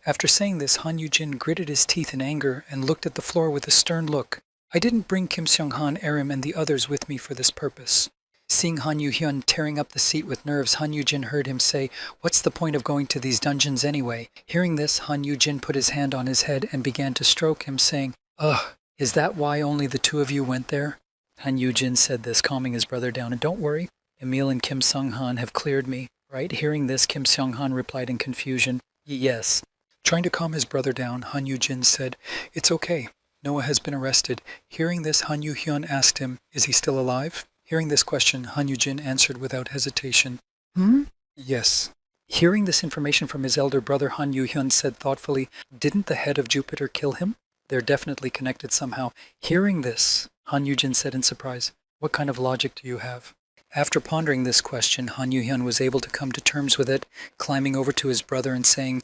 After saying this, Han Yu-jin gritted his teeth in anger and looked at the floor with a stern look. "I didn't bring Kim Seong-han, Arim, and the others with me for this purpose." Seeing Han Yu-hyun tearing up the seat with nerves, Han Yu-jin heard him say, "What's the point of going to these dungeons anyway?" Hearing this, Han Yu-jin put his hand on his head and began to stroke him, saying, "Ugh, is that why only the two of you went there?" Han Yu-jin said this, calming his brother down, "And don't worry, Emil and Kim Seong-han have cleared me, right?" Hearing this, Kim Seong-han replied in confusion, "Yes." Trying to calm his brother down, Han Yu-jin said, "It's okay. Noah has been arrested." Hearing this, Han Yu-hyun asked him, "Is he still alive?" Hearing this question, Han Yu-jin answered without hesitation, "Yes." Hearing this information from his elder brother, Han Yu-hyun said thoughtfully, "Didn't the head of Jupiter kill him? They're definitely connected somehow." Hearing this, Han Yu-jin said in surprise, "What kind of logic do you have?" After pondering this question, Han Yu-hyun was able to come to terms with it, climbing over to his brother and saying,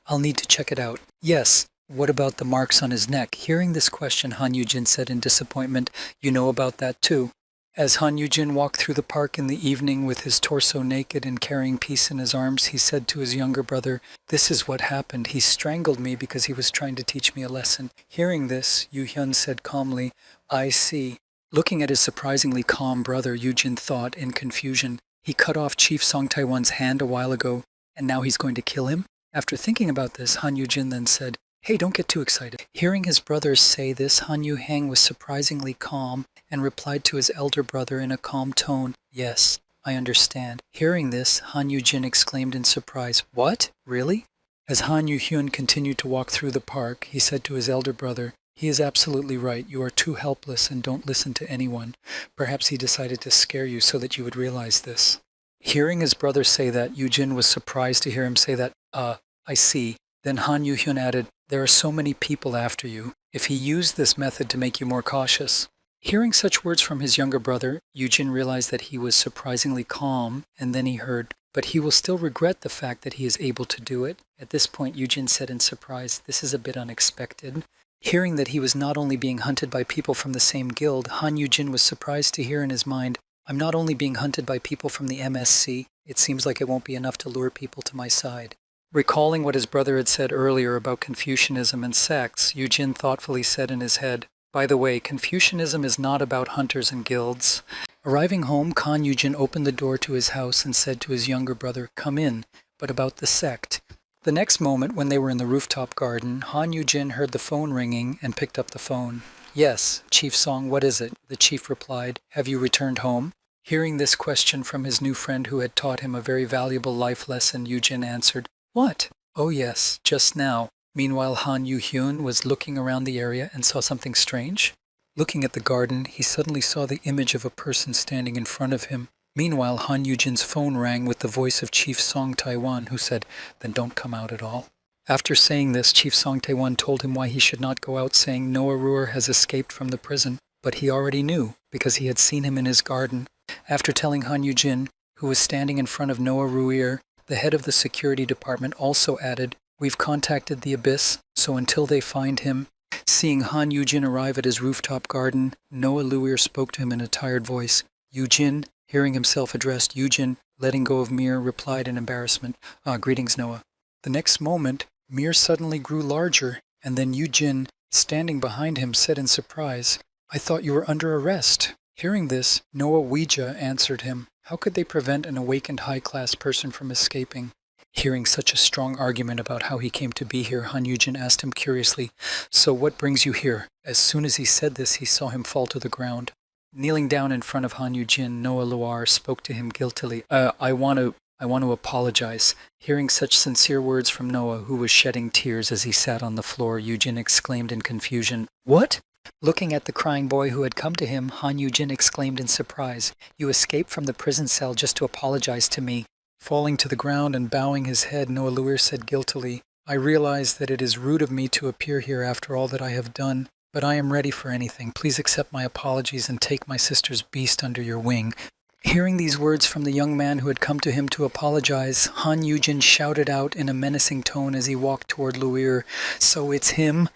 "I'll need to check it out." "Yes. What about the marks on his neck?" Hearing this question, Han Yu-jin said in disappointment, "You know about that too." As Han Yu-jin walked through the park in the evening with his torso naked and carrying peace in his arms, he said to his younger brother, "This is what happened. He strangled me because he was trying to teach me a lesson." Hearing this, Yu-hyun said calmly, "I see." Looking at his surprisingly calm brother, Yu-jin thought in confusion, he cut off Chief Song Tae-won's hand a while ago, and now he's going to kill him? After thinking about this, Han Yu-jin then said, "Hey, don't get too excited." Hearing his brothers say this, Han Yu-heng was surprisingly calm and replied to his elder brother in a calm tone, "Yes, I understand." Hearing this, Han Yu-jin exclaimed in surprise, "What? Really?" As Han Yu-hyun continued to walk through the park, he said to his elder brother, "He is absolutely right. You are too helpless and don't listen to anyone. Perhaps he decided to scare you so that you would realize this." Hearing his brother say that, Yu-jin was surprised to hear him say that, I see." Then Han Yu-hyun added, "There are so many people after you. If he used this method to make you more cautious." Hearing such words from his younger brother, Yu-jin realized that he was surprisingly calm, and then he heard, "But he will still regret the fact that he is able to do it." At this point, Yu-jin said in surprise, "This is a bit unexpected." Hearing that he was not only being hunted by people from the same guild, Han Yu-jin was surprised to hear in his mind, "I'm not only being hunted by people from the MSC, it seems like it won't be enough to lure people to my side." Recalling what his brother had said earlier about Confucianism and sects, Yu-jin thoughtfully said in his head, "By the way, Confucianism is not about hunters and guilds." Arriving home, Han Yu-jin opened the door to his house and said to his younger brother, "Come in, but about the sect." The next moment, when they were in the rooftop garden, Han Yu-jin heard the phone ringing and picked up the phone. "Yes, Chief Song, what is it?" The chief replied, "Have you returned home?" Hearing this question from his new friend who had taught him a very valuable life lesson, Yu-jin answered, "What?" "Oh yes, just now." Meanwhile, Han Yu-hyun was looking around the area and saw something strange. Looking at the garden, he suddenly saw the image of a person standing in front of him. Meanwhile, Han Yu-jin's phone rang with the voice of Chief Song Tae-won, who said, "Then don't come out at all." After saying this, Chief Song Tae-won told him why he should not go out, saying Noah Ruhr has escaped from the prison, but he already knew, because he had seen him in his garden. After telling Han Yu-jin, who was standing in front of Noah Ruhr, the head of the security department also added, "We've contacted the Abyss, so until they find him." Seeing Han Yu-jin arrive at his rooftop garden, Noah Ruhr spoke to him in a tired voice. Yu-jin, hearing himself addressed Yu-jin, letting go of Mir, replied in embarrassment, "Greetings, Noah." The next moment, Mir suddenly grew larger, and then Yu-jin, standing behind him, said in surprise, "I thought you were under arrest." Hearing this, Noah Ouija answered him, How could they prevent an awakened high-class person from escaping? Hearing such a strong argument about how he came to be here, Han Yujin asked him curiously, "So what brings you here?" As soon as he said this, he saw him fall to the ground. Kneeling down in front of Han Yujin, Noah Luar spoke to him guiltily. I want to apologize." Hearing such sincere words from Noah, who was shedding tears as he sat on the floor, Yujin exclaimed in confusion, "What?" Looking at the crying boy who had come to him, Han Yujin exclaimed in surprise, "You escaped from the prison cell just to apologize to me." Falling to the ground and bowing his head, Noah Luir said guiltily, "I realize that it is rude of me to appear here after all that I have done, but I am ready for anything. Please accept my apologies and take my sister's beast under your wing." Hearing these words from the young man who had come to him to apologize, Han Yujin shouted out in a menacing tone as he walked toward Luir, "So it's him?"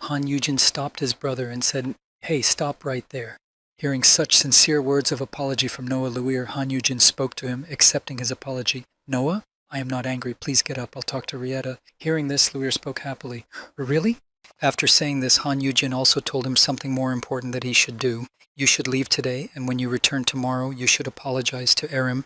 Han Yujin stopped his brother and said, "Hey, stop right there." Hearing such sincere words of apology from Noah Luir, Han Yujin spoke to him, accepting his apology. "Noah, I am not angry. Please get up. I'll talk to Rieta." Hearing this, Luir spoke happily. "Really?" After saying this, Han Yujin also told him something more important that he should do. "You should leave today, and when you return tomorrow, you should apologize to Arim."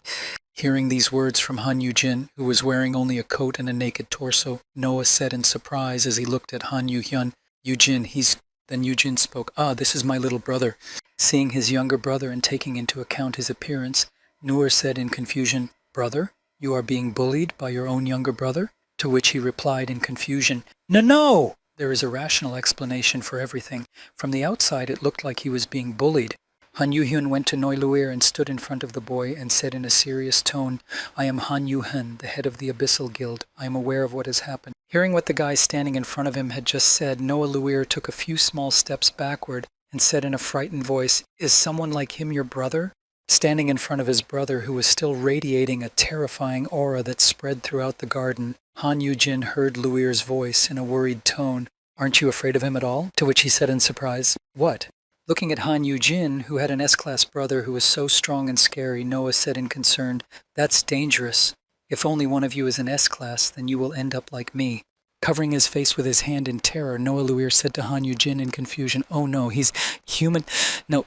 Hearing these words from Han Yujin, who was wearing only a coat and a naked torso, Noah said in surprise as he looked at Han Yuhyun, Then Yujin spoke, "This is my little brother." Seeing his younger brother and taking into account his appearance, Noor said in confusion, "Brother, you are being bullied by your own younger brother?" To which he replied in confusion, "No! There is a rational explanation for everything. From the outside, it looked like he was being bullied." Han Yuhyun went to Noi Luir and stood in front of the boy and said in a serious tone, "I am Han Yuhyun, the head of the Abyssal Guild. I am aware of what has happened." Hearing what the guy standing in front of him had just said, Noah Luir took a few small steps backward and said in a frightened voice, "Is someone like him your brother?" Standing in front of his brother, who was still radiating a terrifying aura that spread throughout the garden, Han Yujin heard Luir's voice in a worried tone. "Aren't you afraid of him at all?" To which he said in surprise, "What?" Looking at Han Yujin, who had an S-class brother who was so strong and scary, Noah said in concern, "That's dangerous. If only one of you is an S-class, then you will end up like me." Covering his face with his hand in terror, Noah Luir said to Han Yujin in confusion, "Oh no, he's human. No."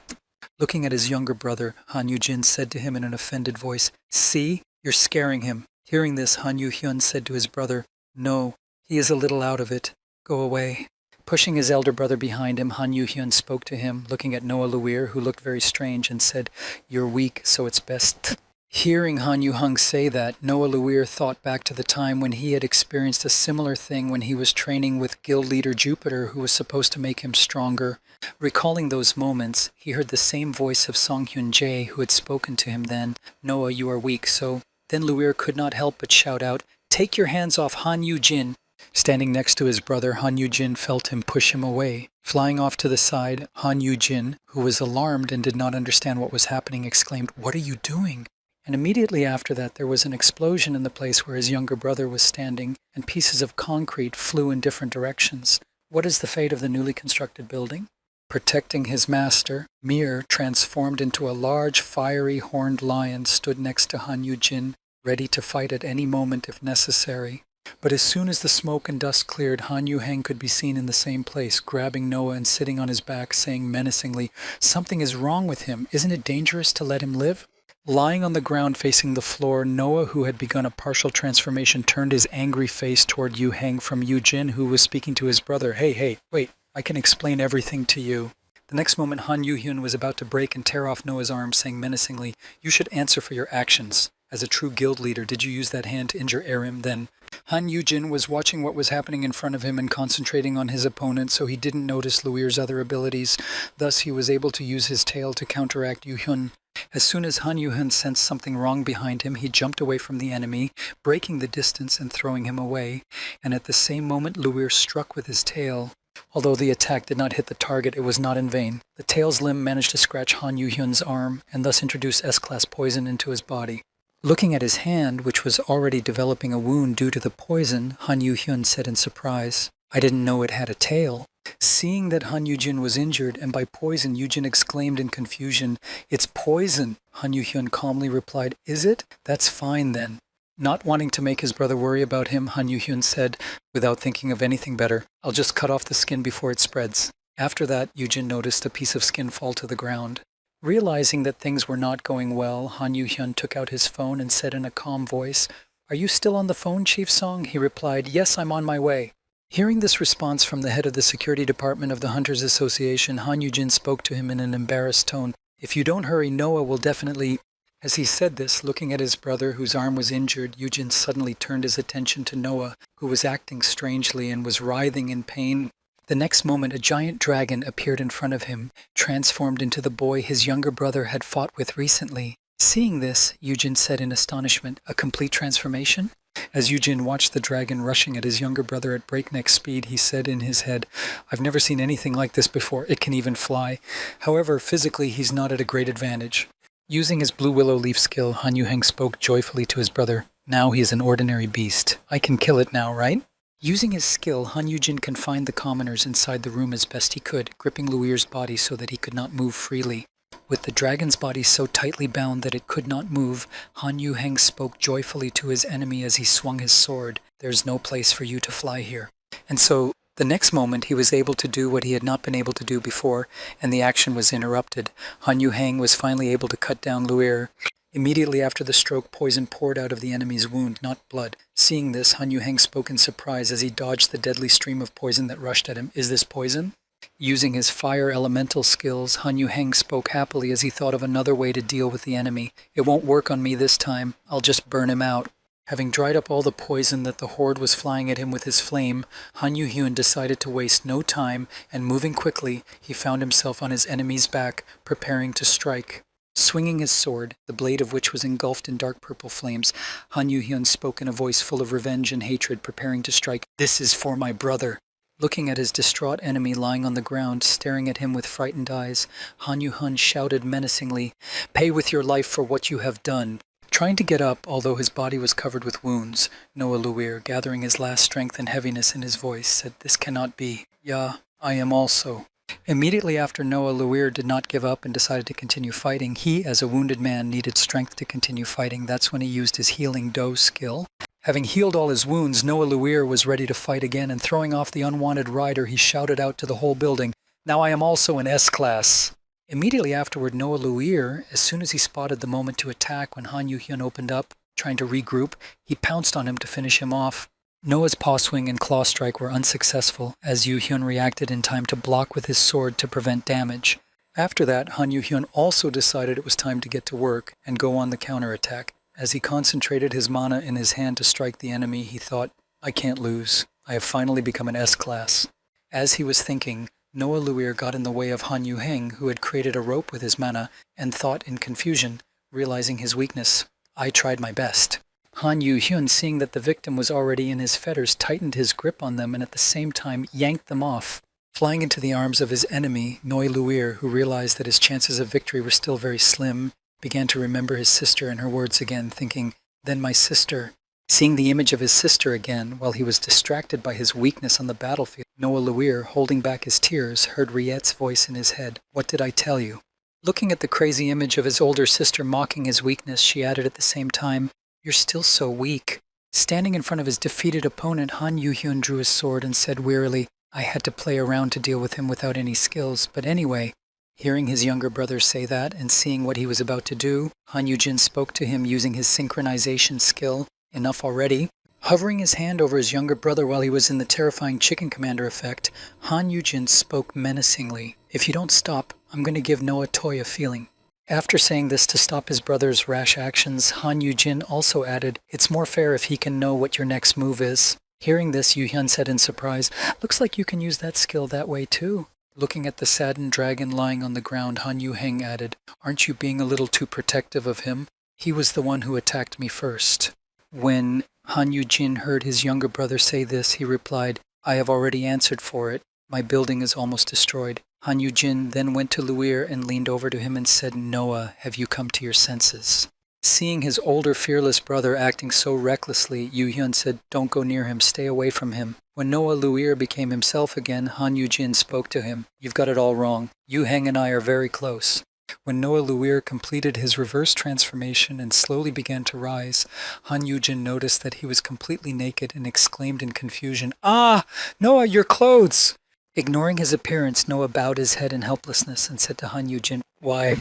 Looking at his younger brother, Han Yujin said to him in an offended voice, "See, you're scaring him." Hearing this, Han Yuhyun said to his brother, "No, he is a little out of it. Go away." Pushing his elder brother behind him, Han Yuhyun spoke to him, looking at Noah Luir, who looked very strange, and said, "You're weak, so it's best." Hearing Han Yuhung say that, Noah Luir thought back to the time when he had experienced a similar thing when he was training with guild leader Jupiter, who was supposed to make him stronger. Recalling those moments, he heard the same voice of Song Hyun Jae, who had spoken to him then, "Noah, you are weak, so..." Then Luir could not help but shout out, "Take your hands off Han Yujin." Standing next to his brother, Han Yujin felt him push him away. Flying off to the side, Han Yujin, who was alarmed and did not understand what was happening, exclaimed, "What are you doing?" And immediately after that, there was an explosion in the place where his younger brother was standing, and pieces of concrete flew in different directions. What is the fate of the newly constructed building? Protecting his master, Mir, transformed into a large, fiery, horned lion, stood next to Han Yujin, ready to fight at any moment if necessary. But as soon as the smoke and dust cleared, Han Yuheng could be seen in the same place, grabbing Noah and sitting on his back, saying menacingly, "Something is wrong with him. Isn't it dangerous to let him live?" Lying on the ground facing the floor, Noah, who had begun a partial transformation, turned his angry face toward Yuheng from Yujin, who was speaking to his brother. Hey, wait, I can explain everything to you." The next moment, Han Yuhyun was about to break and tear off Noah's arm, saying menacingly, "You should answer for your actions. As a true guild leader, did you use that hand to injure Arim then?" Han Yujin was watching what was happening in front of him and concentrating on his opponent, so he didn't notice Luir's other abilities. Thus, he was able to use his tail to counteract Yuhyun. As soon as Han Yuhyun sensed something wrong behind him, he jumped away from the enemy, breaking the distance and throwing him away. And at the same moment, Luir struck with his tail. Although the attack did not hit the target, it was not in vain. The tail's limb managed to scratch Han Yuhyun's arm and thus introduce S-class poison into his body. Looking at his hand, which was already developing a wound due to the poison, Han Yuhyun said in surprise, "I didn't know it had a tail." Seeing that Han Yujin was injured and by poison, Yujin exclaimed in confusion, "It's poison!" Han Yuhyun calmly replied, "Is it? That's fine then." Not wanting to make his brother worry about him, Han Yuhyun said, without thinking of anything better, "I'll just cut off the skin before it spreads." After that, Yujin noticed a piece of skin fall to the ground. Realizing that things were not going well, Han Yu-hyun took out his phone and said in a calm voice, "Are you still on the phone, Chief Song?" He replied, "Yes, I'm on my way." Hearing this response from the head of the security department of the Hunters Association, Han Yu-jin spoke to him in an embarrassed tone. "If you don't hurry, Noah will definitely—" As he said this, looking at his brother, whose arm was injured, Yu-jin suddenly turned his attention to Noah, who was acting strangely and was writhing in pain. The next moment, a giant dragon appeared in front of him, transformed into the boy his younger brother had fought with recently. Seeing this, Yu-jin said in astonishment, "A complete transformation?" As Yu-jin watched the dragon rushing at his younger brother at breakneck speed, he said in his head, "I've never seen anything like this before. It can even fly." However, physically, he's not at a great advantage. Using his blue willow leaf skill, Han Yu-heng spoke joyfully to his brother. "Now he is an ordinary beast. I can kill it now, right?" Using his skill, Han Yu-jin confined the commoners inside the room as best he could, gripping Luir's body so that he could not move freely. With the dragon's body so tightly bound that it could not move, Han Yu-heng spoke joyfully to his enemy as he swung his sword. "There's no place for you to fly here." And so, the next moment, he was able to do what he had not been able to do before, and the action was interrupted. Han Yu-heng was finally able to cut down Luir. Immediately after the stroke, poison poured out of the enemy's wound, not blood. Seeing this, Han Yu-heng spoke in surprise as he dodged the deadly stream of poison that rushed at him. "Is this poison?" Using his fire elemental skills, Han Yu-heng spoke happily as he thought of another way to deal with the enemy. "It won't work on me this time. I'll just burn him out." Having dried up all the poison that the horde was flying at him with his flame, Han Yu-hyun decided to waste no time, and moving quickly, he found himself on his enemy's back, preparing to strike. Swinging his sword, the blade of which was engulfed in dark purple flames, Han Yu-hyun spoke in a voice full of revenge and hatred, preparing to strike. "This is for my brother." Looking at his distraught enemy lying on the ground, staring at him with frightened eyes, Han Yu-hyun shouted menacingly, "Pay with your life for what you have done." Trying to get up, although his body was covered with wounds, Noah Luir, gathering his last strength and heaviness in his voice, said, "This cannot be. Yeah, I am also." Immediately after Noah Luir did not give up and decided to continue fighting, he, as a wounded man, needed strength to continue fighting. That's when he used his healing Do skill. Having healed all his wounds, Noah Luir was ready to fight again, and throwing off the unwanted rider, he shouted out to the whole building, "Now I am also in S-class." Immediately afterward, Noah Luir, as soon as he spotted the moment to attack when Han Yu-hyun opened up, trying to regroup, he pounced on him to finish him off. Noah's paw swing and claw strike were unsuccessful, as Yu-hyun reacted in time to block with his sword to prevent damage. After that, Han Yu-hyun also decided it was time to get to work and go on the counterattack. As he concentrated his mana in his hand to strike the enemy, he thought, "I can't lose. I have finally become an S-class." As he was thinking, Noah Luir got in the way of Han Yu-heng, who had created a rope with his mana, and thought in confusion, realizing his weakness, "I tried my best." Han Yu-hyun, seeing that the victim was already in his fetters, tightened his grip on them and at the same time yanked them off. Flying into the arms of his enemy, Noah Luir, who realized that his chances of victory were still very slim, began to remember his sister and her words again, thinking, "Then my sister." Seeing the image of his sister again, while he was distracted by his weakness on the battlefield, Noah Luir, holding back his tears, heard Riette's voice in his head, "What did I tell you?" Looking at the crazy image of his older sister mocking his weakness, she added at the same time, "You're still so weak." Standing in front of his defeated opponent, Han Yu-hyun drew his sword and said wearily, "I had to play around to deal with him without any skills, but anyway." Hearing his younger brother say that and seeing what he was about to do, Han Yu-jin spoke to him using his synchronization skill. Enough already. Hovering his hand over his younger brother while he was in the terrifying Chicken Commander effect, Han Yu-jin spoke menacingly, "If you don't stop, I'm going to give Noah Toy a feeling." After saying this to stop his brother's rash actions, Han Yu-jin also added, "It's more fair if he can know what your next move is." Hearing this, Yu-hyun said in surprise, "Looks like you can use that skill that way too." Looking at the saddened dragon lying on the ground, Han Yu-heng added, "Aren't you being a little too protective of him? He was the one who attacked me first." When Han Yu-jin heard his younger brother say this, he replied, "I have already answered for it. My building is almost destroyed." Han Yu-jin then went to Luir and leaned over to him and said, "Noah, have you come to your senses?" Seeing his older fearless brother acting so recklessly, Yu-hyun said, "Don't go near him, stay away from him." When Noah Luir became himself again, Han Yu-jin spoke to him, "You've got it all wrong. Yu-heng and I are very close." When Noah Luir completed his reverse transformation and slowly began to rise, Han Yu-jin noticed that he was completely naked and exclaimed in confusion, "Ah! Noah, your clothes!" Ignoring his appearance, Noah bowed his head in helplessness and said to Han Yujin, "Why?"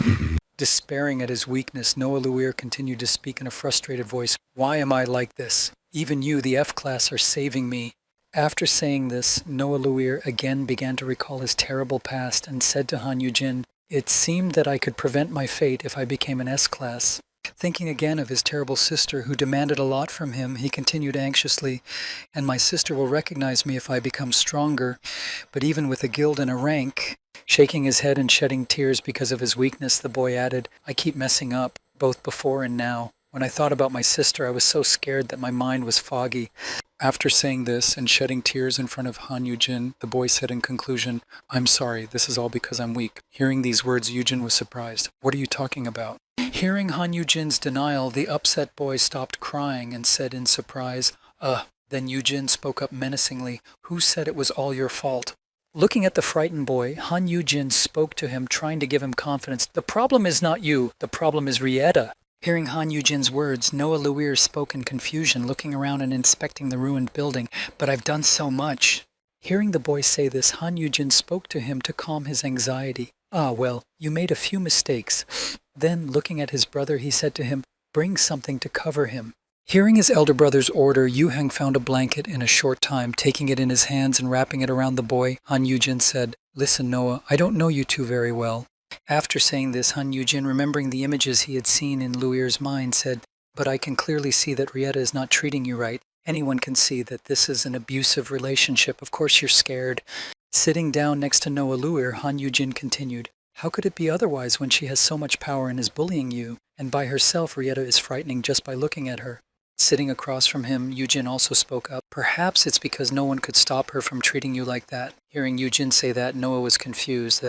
Despairing at his weakness, Noah Luir continued to speak in a frustrated voice. "Why am I like this? Even you, the F-class, are saving me." After saying this, Noah Luir again began to recall his terrible past and said to Han Yujin, "It seemed that I could prevent my fate if I became an S-class." Thinking again of his terrible sister who demanded a lot from him, he continued anxiously, "And my sister will recognize me if I become stronger. But even with a guild and a rank..." Shaking his head and shedding tears because of his weakness, the boy added, "I keep messing up, both before and now. When I thought about my sister, I was so scared that my mind was foggy." After saying this and shedding tears in front of Han Yujin, the boy said in conclusion, "I'm sorry, this is all because I'm weak." Hearing these words, Yujin was surprised. "What are you talking about?" Hearing Han Yujin's denial, the upset boy stopped crying and said in surprise, Then Yujin spoke up menacingly, "Who said it was all your fault?" Looking at the frightened boy, Han Yujin spoke to him, trying to give him confidence. "The problem is not you, the problem is Rieta." Hearing Han Yujin's words, Noah Luir spoke in confusion, looking around and inspecting the ruined building. "But I've done so much." Hearing the boy say this, Han Yujin spoke to him to calm his anxiety. Well, you made a few mistakes." Then, looking at his brother, he said to him, "Bring something to cover him." Hearing his elder brother's order, Yu Heng found a blanket in a short time. Taking it in his hands and wrapping it around the boy, Han Yujin said, "Listen, Noah, I don't know you two very well." After saying this, Han Yujin, remembering the images he had seen in Luir's mind, said, "But I can clearly see that Rieta is not treating you right. Anyone can see that this is an abusive relationship. Of course you're scared." Sitting down next to Noah Luir, Han Yujin continued, "How could it be otherwise when she has so much power and is bullying you? And by herself, Rieta is frightening just by looking at her." Sitting across from him, Yujin also spoke up. "Perhaps it's because no one could stop her from treating you like that." Hearing Yujin say that, Noah was confused.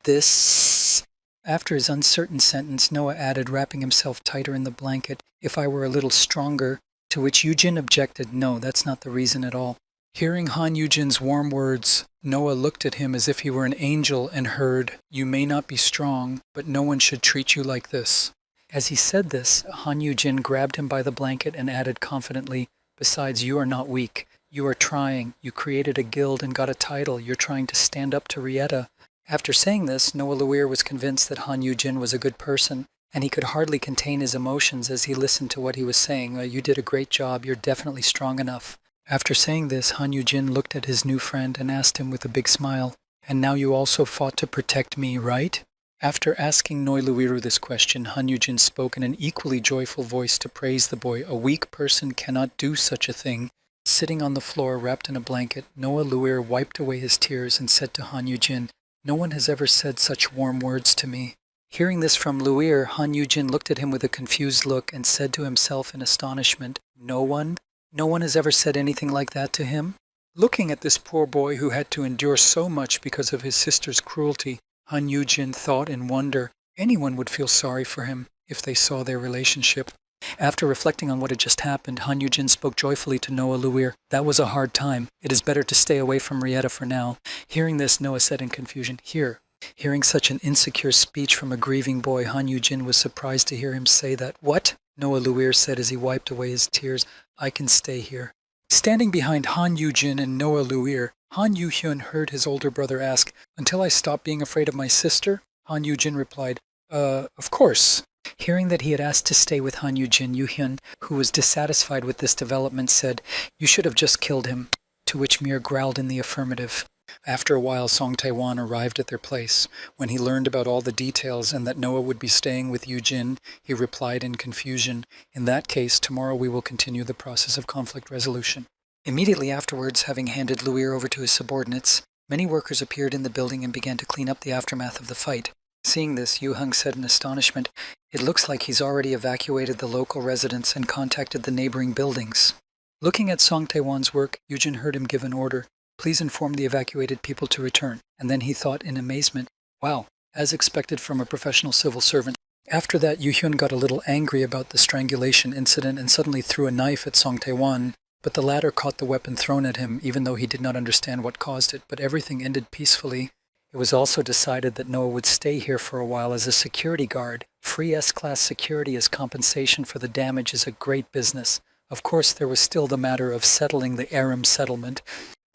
This... After his uncertain sentence, Noah added, wrapping himself tighter in the blanket, "If I were a little stronger," to which Yujin objected, "No, that's not the reason at all." Hearing Han Yujin's warm words, Noah looked at him as if he were an angel and heard, "You may not be strong, but no one should treat you like this." As he said this, Han Yujin grabbed him by the blanket and added confidently, "Besides, you are not weak. You are trying. You created a guild and got a title. You're trying to stand up to Rieta." After saying this, Noah Luir was convinced that Han Yujin was a good person, and he could hardly contain his emotions as he listened to what he was saying. "You did a great job. You're definitely strong enough." After saying this, Han Yujin looked at his new friend and asked him with a big smile, "And now you also fought to protect me, right?" After asking Noiluiru this question, Han Yujin spoke in an equally joyful voice to praise the boy. "A weak person cannot do such a thing." Sitting on the floor, wrapped in a blanket, Noah Luir wiped away his tears and said to Han Yujin, "No one has ever said such warm words to me." Hearing this from Luir, Han Yujin looked at him with a confused look and said to himself in astonishment, "No one? No one has ever said anything like that to him?" Looking at this poor boy who had to endure so much because of his sister's cruelty, Han Yujin thought in wonder, anyone would feel sorry for him if they saw their relationship. After reflecting on what had just happened, Han Yujin spoke joyfully to Noah Luir. "That was a hard time. It is better to stay away from Rieta for now." Hearing this, Noah said in confusion, "Here." Hearing such an insecure speech from a grieving boy, Han Yujin was surprised to hear him say that. "What?" Noah Luir said as he wiped away his tears. "I can stay here." Standing behind Han Yujin and Noah Luir, Han Yu-hyun heard his older brother ask, "Until I stop being afraid of my sister?" Han Yujin replied, Of course." Hearing that he had asked to stay with Han Yujin, Yu-hyun, who was dissatisfied with this development, said, "You should have just killed him," to which Mir growled in the affirmative. After a while, Song Tae-wan arrived at their place. When he learned about all the details and that Noah would be staying with Yujin, he replied in confusion, "In that case, tomorrow we will continue the process of conflict resolution." Immediately afterwards, having handed Luir over to his subordinates, many workers appeared in the building and began to clean up the aftermath of the fight. Seeing this, Yu Hung said in astonishment, "It looks like he's already evacuated the local residents and contacted the neighboring buildings." Looking at Song Tae-wan's work, Yujin heard him give an order. "Please inform the evacuated people to return." And then he thought in amazement, "Wow, as expected from a professional civil servant." After that, Yu-hyun got a little angry about the strangulation incident and suddenly threw a knife at Song Tae-wan, but the latter caught the weapon thrown at him, even though he did not understand what caused it, but everything ended peacefully. It was also decided that Noah would stay here for a while as a security guard. Free S-class security as compensation for the damage is a great business. Of course, there was still the matter of settling the Aram settlement,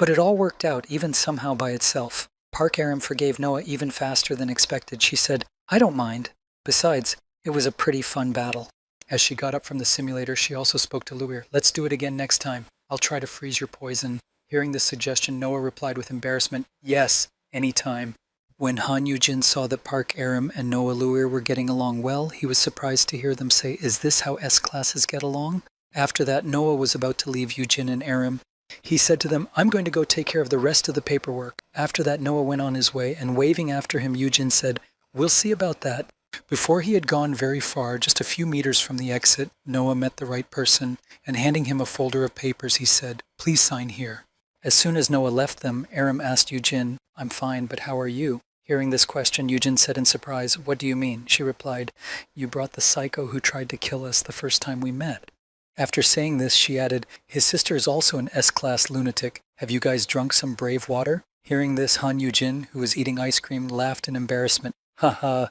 But it all worked out, even somehow by itself. Park Aram forgave Noah even faster than expected. She said, "I don't mind. Besides, it was a pretty fun battle." As she got up from the simulator, she also spoke to Luir. "Let's do it again next time. I'll try to freeze your poison." Hearing this suggestion, Noah replied with embarrassment, "Yes, anytime." When Han Yujin saw that Park Aram and Noah Luir were getting along well, he was surprised to hear them say, "Is this how S-classes get along?" After that, Noah was about to leave Yujin and Aram. He said to them, "I'm going to go take care of the rest of the paperwork." After that, Noah went on his way, and waving after him, Yujin said, "We'll see about that." Before he had gone very far, just a few meters from the exit, Noah met the right person, and handing him a folder of papers, he said, "Please sign here." As soon as Noah left them, Aram asked Yujin, "I'm fine, but how are you?" Hearing this question, Yujin said in surprise, "What do you mean?" She replied, "You brought the psycho who tried to kill us the first time we met." After saying this, she added, "His sister is also an S-class lunatic. Have you guys drunk some brave water?" Hearing this, Han Yujin, who was eating ice cream, laughed in embarrassment. "Ha ha."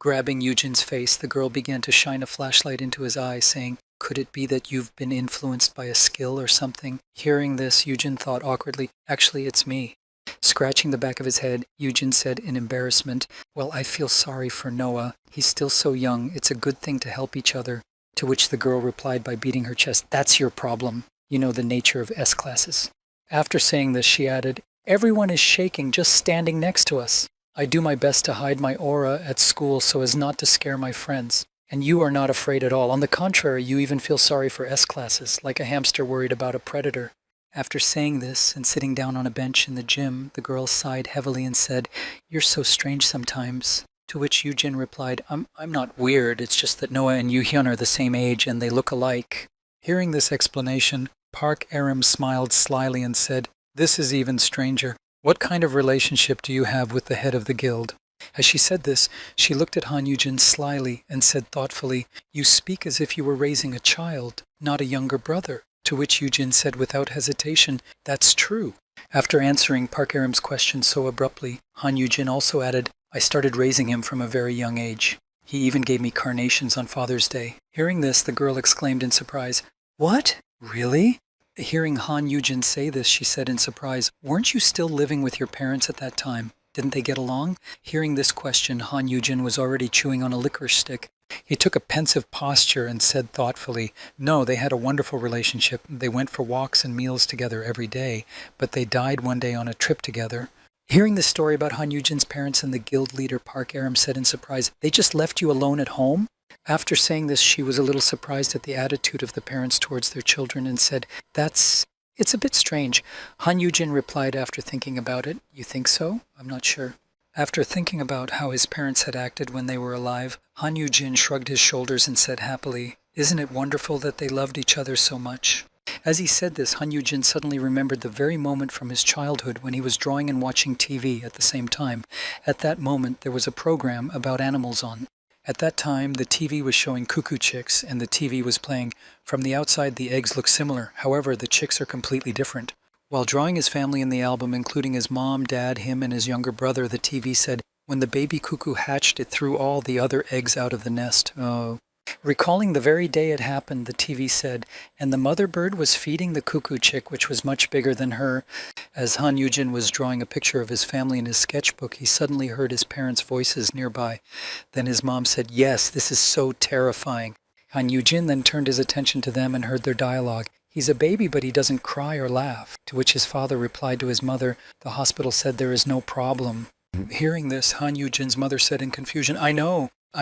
Grabbing Yujin's face, the girl began to shine a flashlight into his eye, saying, "Could it be that you've been influenced by a skill or something?" Hearing this, Yujin thought awkwardly, "Actually, it's me." Scratching the back of his head, Yujin said in embarrassment, "Well, I feel sorry for Noah. He's still so young. It's a good thing to help each other." To which the girl replied by beating her chest, "That's your problem. You know the nature of S-classes." After saying this, she added, "Everyone is shaking just standing next to us. I do my best to hide my aura at school so as not to scare my friends. And you are not afraid at all. On the contrary, you even feel sorry for S-classes, like a hamster worried about a predator." After saying this and sitting down on a bench in the gym, the girl sighed heavily and said, "You're so strange sometimes." To which Yujin replied, I'm not weird, it's just that Noah and Yoo-hyun are the same age and they look alike." Hearing this explanation, Park Aram smiled slyly and said, "This is even stranger. What kind of relationship do you have with the head of the guild?" As she said this, she looked at Han Yujin slyly and said thoughtfully, "You speak as if you were raising a child, not a younger brother." To which Yujin said without hesitation, "That's true." After answering Park Aram's question so abruptly, Han Yujin also added, "I started raising him from a very young age. He even gave me carnations on Father's Day." Hearing this, the girl exclaimed in surprise, "What? Really?" Hearing Han Yujin say this, she said in surprise, "Weren't you still living with your parents at that time? Didn't they get along?" Hearing this question, Han Yujin was already chewing on a licorice stick. He took a pensive posture and said thoughtfully, "No, they had a wonderful relationship. They went for walks and meals together every day, but they died one day on a trip together." Hearing the story about Han Yujin's parents and the guild leader, Park Aram said in surprise, "They just left you alone at home?" After saying this, she was a little surprised at the attitude of the parents towards their children and said, It's a bit strange." Han Yujin replied after thinking about it, "You think so? I'm not sure." After thinking about how his parents had acted when they were alive, Han Yujin shrugged his shoulders and said happily, "Isn't it wonderful that they loved each other so much?" As he said this, Han Yujin suddenly remembered the very moment from his childhood when he was drawing and watching TV at the same time. At that moment, there was a program about animals on. At that time, the TV was showing cuckoo chicks, and the TV was playing, "From the outside, the eggs look similar. However, the chicks are completely different." While drawing his family in the album, including his mom, dad, him, and his younger brother, the TV said, "When the baby cuckoo hatched, it threw all the other eggs out of the nest." Oh. Recalling the very day it happened, the TV said, "And the mother bird was feeding the cuckoo chick, which was much bigger than her." As Han Yujin was drawing a picture of his family in his sketchbook, he suddenly heard his parents' voices nearby. Then his mom said, "Yes, this is so terrifying." Han Yujin then turned his attention to them and heard their dialogue. "He's a baby, but he doesn't cry or laugh." To which his father replied to his mother, "The hospital said there is no problem." Hearing this, Han Yujin's mother said in confusion, I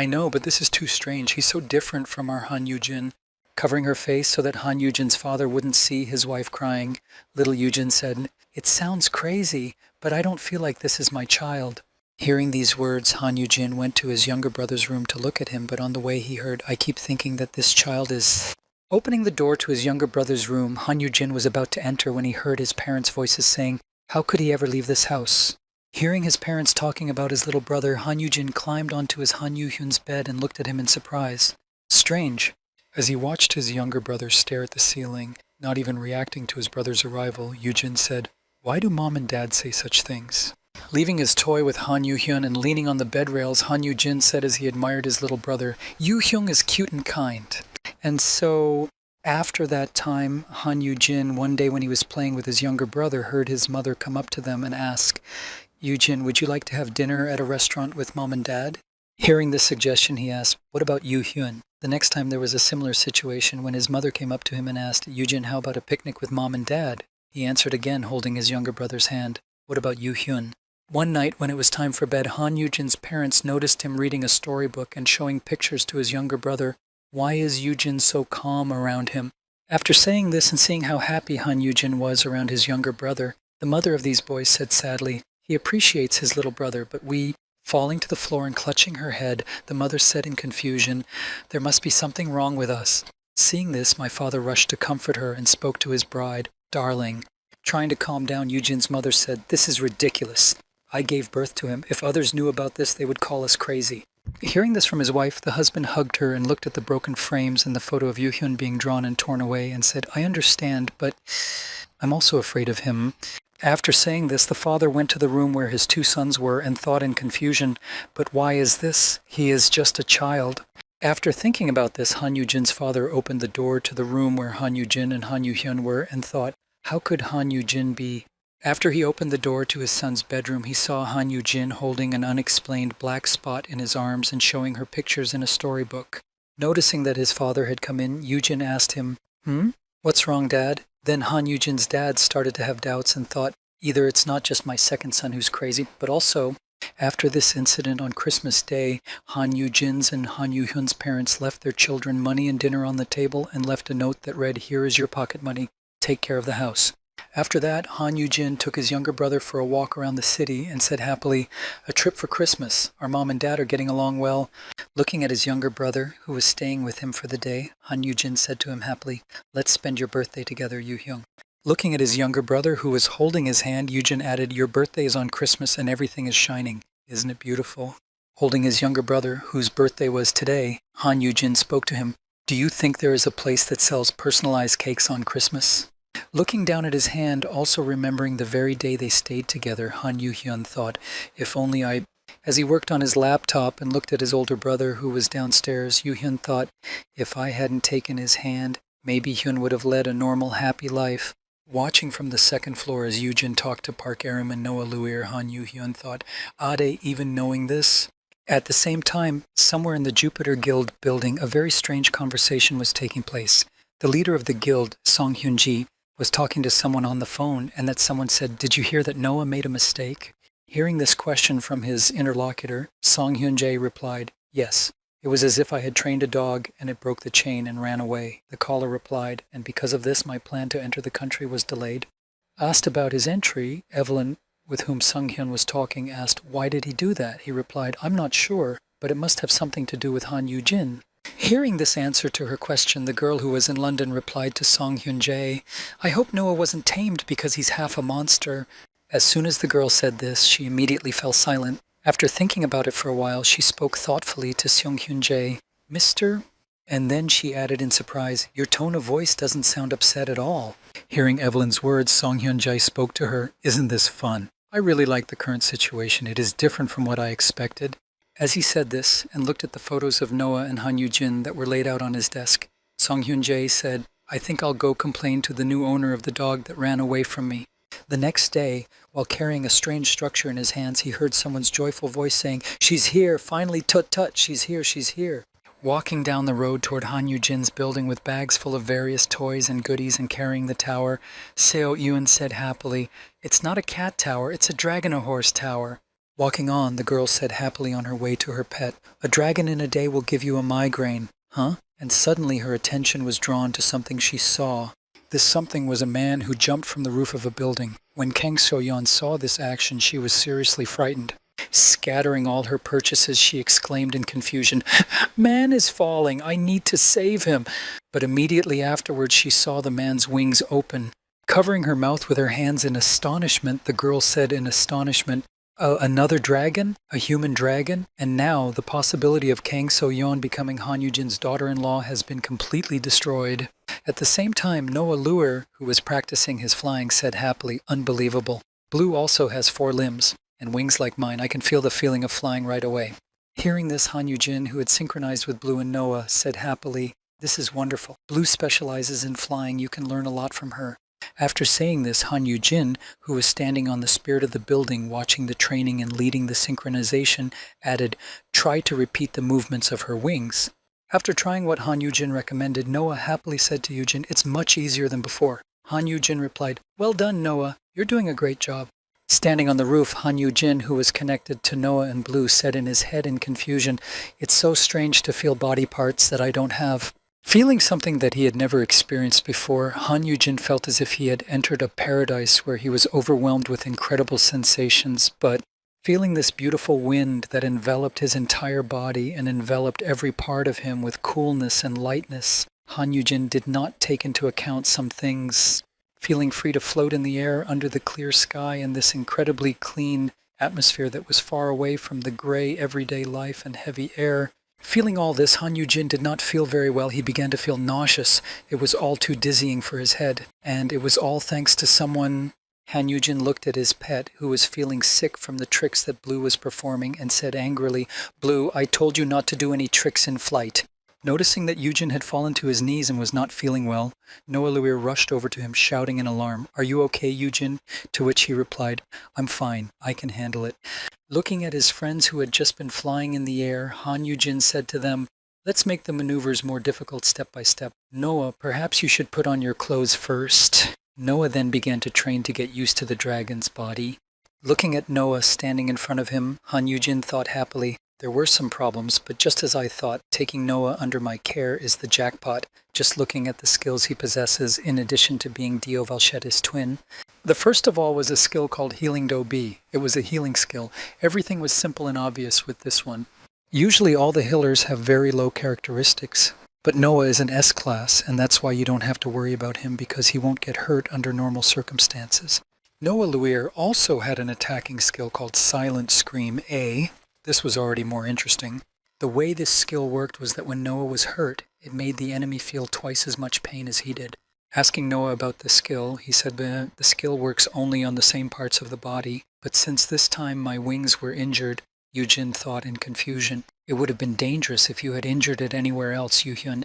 know, but this is too strange. He's so different from our Han Yujin." Covering her face so that Han Yujin's father wouldn't see his wife crying, little Yujin said, "It sounds crazy, but I don't feel like this is my child." Hearing these words, Han Yujin went to his younger brother's room to look at him, but on the way he heard, "I keep thinking that this child is..." Opening the door to his younger brother's room, Han Yujin was about to enter when he heard his parents' voices saying, "How could he ever leave this house?" Hearing his parents talking about his little brother, Han Yujin climbed onto his Han Yoo-hyun's bed and looked at him in surprise. Strange. As he watched his younger brother stare at the ceiling, not even reacting to his brother's arrival, Yujin said, "Why do mom and dad say such things?" Leaving his toy with Han Yoo-hyun and leaning on the bed rails, Han Yujin said as he admired his little brother, "Yoo-hyun is cute and kind. And so, After that time, Han Yu-jin, one day when he was playing with his younger brother, heard his mother come up to them and ask, Yu-jin, would you like to have dinner at a restaurant with mom and dad? Hearing this suggestion, he asked, what about Yu-hyun? The next time there was a similar situation when his mother came up to him and asked, Yu-jin, how about a picnic with mom and dad? He answered again, holding his younger brother's hand, what about Yu-hyun? One night when it was time for bed, Han Yu-jin's parents noticed him reading a storybook and showing pictures to his younger brother. Why is Yu-jin so calm around him? After saying this and seeing how happy Han Yu-jin was around his younger brother, the mother of these boys said sadly, he appreciates his little brother, but we... Falling to the floor and clutching her head, the mother said in confusion, there must be something wrong with us. Seeing this, my father rushed to comfort her and spoke to his bride, darling. Trying to calm down, Eugene mother said, this is ridiculous. I gave birth to him. If others knew about this, they would call us crazy. Hearing this from his wife, the husband hugged her and looked at the broken frames and the photo of Yu-hyun being drawn and torn away and said, I understand, but I'm also afraid of him. After saying this, the father went to the room where his two sons were and thought in confusion, but why is this? He is just a child. After thinking about this, Han Yu-jin's father opened the door to the room where Han Yu-jin and Han Yu-hyun were and thought, how could Han Yu-jin be? After he opened the door to his son's bedroom, he saw Han Yu-jin holding an unexplained black spot in his arms and showing her pictures in a storybook. Noticing that his father had come in, Yu-jin asked him, What's wrong, Dad? Then Han Yu-jin's dad started to have doubts and thought, either it's not just my second son who's crazy, but also, after this incident on Christmas Day, Han Yu-jin's and Han Yu-hyun's parents left their children money and dinner on the table and left a note that read, here is your pocket money, take care of the house. After that, Han Yu-jin took his younger brother for a walk around the city and said happily, a trip for Christmas. Our mom and dad are getting along well. Looking at his younger brother, who was staying with him for the day, Han Yu-jin said to him happily, let's spend your birthday together, Yu-hyun. Looking at his younger brother, who was holding his hand, Yu-jin added, your birthday is on Christmas and everything is shining. Isn't it beautiful? Holding his younger brother, whose birthday was today, Han Yu-jin spoke to him, do you think there is a place that sells personalized cakes on Christmas? Looking down at his hand, also remembering the very day they stayed together, Han Yu-hyun thought, if only I... As he worked on his laptop and looked at his older brother who was downstairs, Yu-hyun thought, if I hadn't taken his hand, maybe Hyun would have led a normal, happy life. Watching from the second floor as Yu-jin talked to Park Aram and Noah Luir, Han Yu-hyun thought, are they even knowing this? At the same time, somewhere in the Jupiter Guild building, a very strange conversation was taking place. The leader of the guild, Song Hyun-ji, was talking to someone on the phone, and that someone said, did you hear that Noah made a mistake? Hearing this question from his interlocutor, Song Hyun-jae replied, yes. It was as if I had trained a dog and it broke the chain and ran away. The caller replied, and because of this my plan to enter the country was delayed. Asked about his entry, Evelyn, with whom Sung Hyun was talking, asked, why did he do that? He replied, I'm not sure, but it must have something to do with Han Yu-jin. Hearing this answer to her question, the girl who was in London replied to Song Hyun-jae, I hope Noah wasn't tamed because he's half a monster. As soon as the girl said this, she immediately fell silent. After thinking about it for a while, she spoke thoughtfully to Song Hyun-jae, Mr.? And then she added in surprise, your tone of voice doesn't sound upset at all. Hearing Evelyn's words, Song Hyun-jae spoke to her, isn't this fun? I really like the current situation. It is different from what I expected. As he said this and looked at the photos of Noah and Han Yu-jin that were laid out on his desk, Song Hyun-jae said, I think I'll go complain to the new owner of the dog that ran away from me. The next day, while carrying a strange structure in his hands, he heard someone's joyful voice saying, she's here, finally, tut-tut, she's here, she's here. Walking down the road toward Han Yu-jin's building with bags full of various toys and goodies and carrying the tower, Seo Eun said happily, it's not a cat tower, it's a dragon-a-horse tower. Walking on, the girl said happily on her way to her pet, a dragon in a day will give you a migraine. Huh? And suddenly her attention was drawn to something she saw. This something was a man who jumped from the roof of a building. When Kang So-yeon saw this action, she was seriously frightened. Scattering all her purchases, she exclaimed in confusion, man is falling, I need to save him. But immediately afterwards she saw the man's wings open. Covering her mouth with her hands in astonishment, the girl said in astonishment, another dragon? A human dragon? And now the possibility of Kang So-yeon becoming Han Yu-jin's daughter-in-law has been completely destroyed. At the same time, Noah Luer, who was practicing his flying, said happily, unbelievable. Blue also has 4 limbs, and wings like mine. I can feel the feeling of flying right away. Hearing this, Han Yu-jin, who had synchronized with Blue and Noah, said happily, This is wonderful. Blue specializes in flying. You can learn a lot from her. After saying this, Han Yu-jin, who was standing on the spirit of the building watching the training and leading the synchronization, added, "Try to repeat the movements of her wings." After trying what Han Yu-jin recommended, Noah happily said to Yu-jin, "It's much easier than before." Han Yu-jin replied, "Well done, Noah. You're doing a great job." Standing on the roof, Han Yu-jin, who was connected to Noah and Blue, said in his head in confusion, "It's so strange to feel body parts that I don't have." Feeling something that he had never experienced before, Han Yu-jin felt as if he had entered a paradise where he was overwhelmed with incredible sensations, but feeling this beautiful wind that enveloped his entire body and enveloped every part of him with coolness and lightness, Han Yu-jin did not take into account some things. Feeling free to float in the air under the clear sky and this incredibly clean atmosphere that was far away from the gray everyday life and heavy air. Feeling all this, Han Yu-jin did not feel very well. He began to feel nauseous. It was all too dizzying for his head. And it was all thanks to someone. Han Yu-jin looked at his pet, who was feeling sick from the tricks that Blue was performing, and said angrily, "Blue, I told you not to do any tricks in flight." Noticing that Yu-jin had fallen to his knees and was not feeling well, Noah Luir rushed over to him, shouting in alarm, "Are you okay, Yu-jin?" To which he replied, "I'm fine. I can handle it." Looking at his friends who had just been flying in the air, Han Yu-jin said to them, "Let's make the maneuvers more difficult step by step. Noah, perhaps you should put on your clothes first." Noah then began to train to get used to the dragon's body. Looking at Noah standing in front of him, Han Yu-jin thought happily, "There were some problems, but just as I thought, taking Noah under my care is the jackpot, just looking at the skills he possesses in addition to being Dio Valchetti's twin." The first of all was a skill called Healing Do Bi. It was a healing skill. Everything was simple and obvious with this one. Usually all the healers have very low characteristics, but Noah is an S-class, and that's why you don't have to worry about him because he won't get hurt under normal circumstances. Noah Luir also had an attacking skill called Silent Scream A. This was already more interesting. The way this skill worked was that when Noah was hurt, it made the enemy feel twice as much pain as he did. Asking Noah about the skill, he said, "The skill works only on the same parts of the body, but since this time my wings were injured," Yu-jin thought in confusion. "It would have been dangerous if you had injured it anywhere else, Yu-hyun."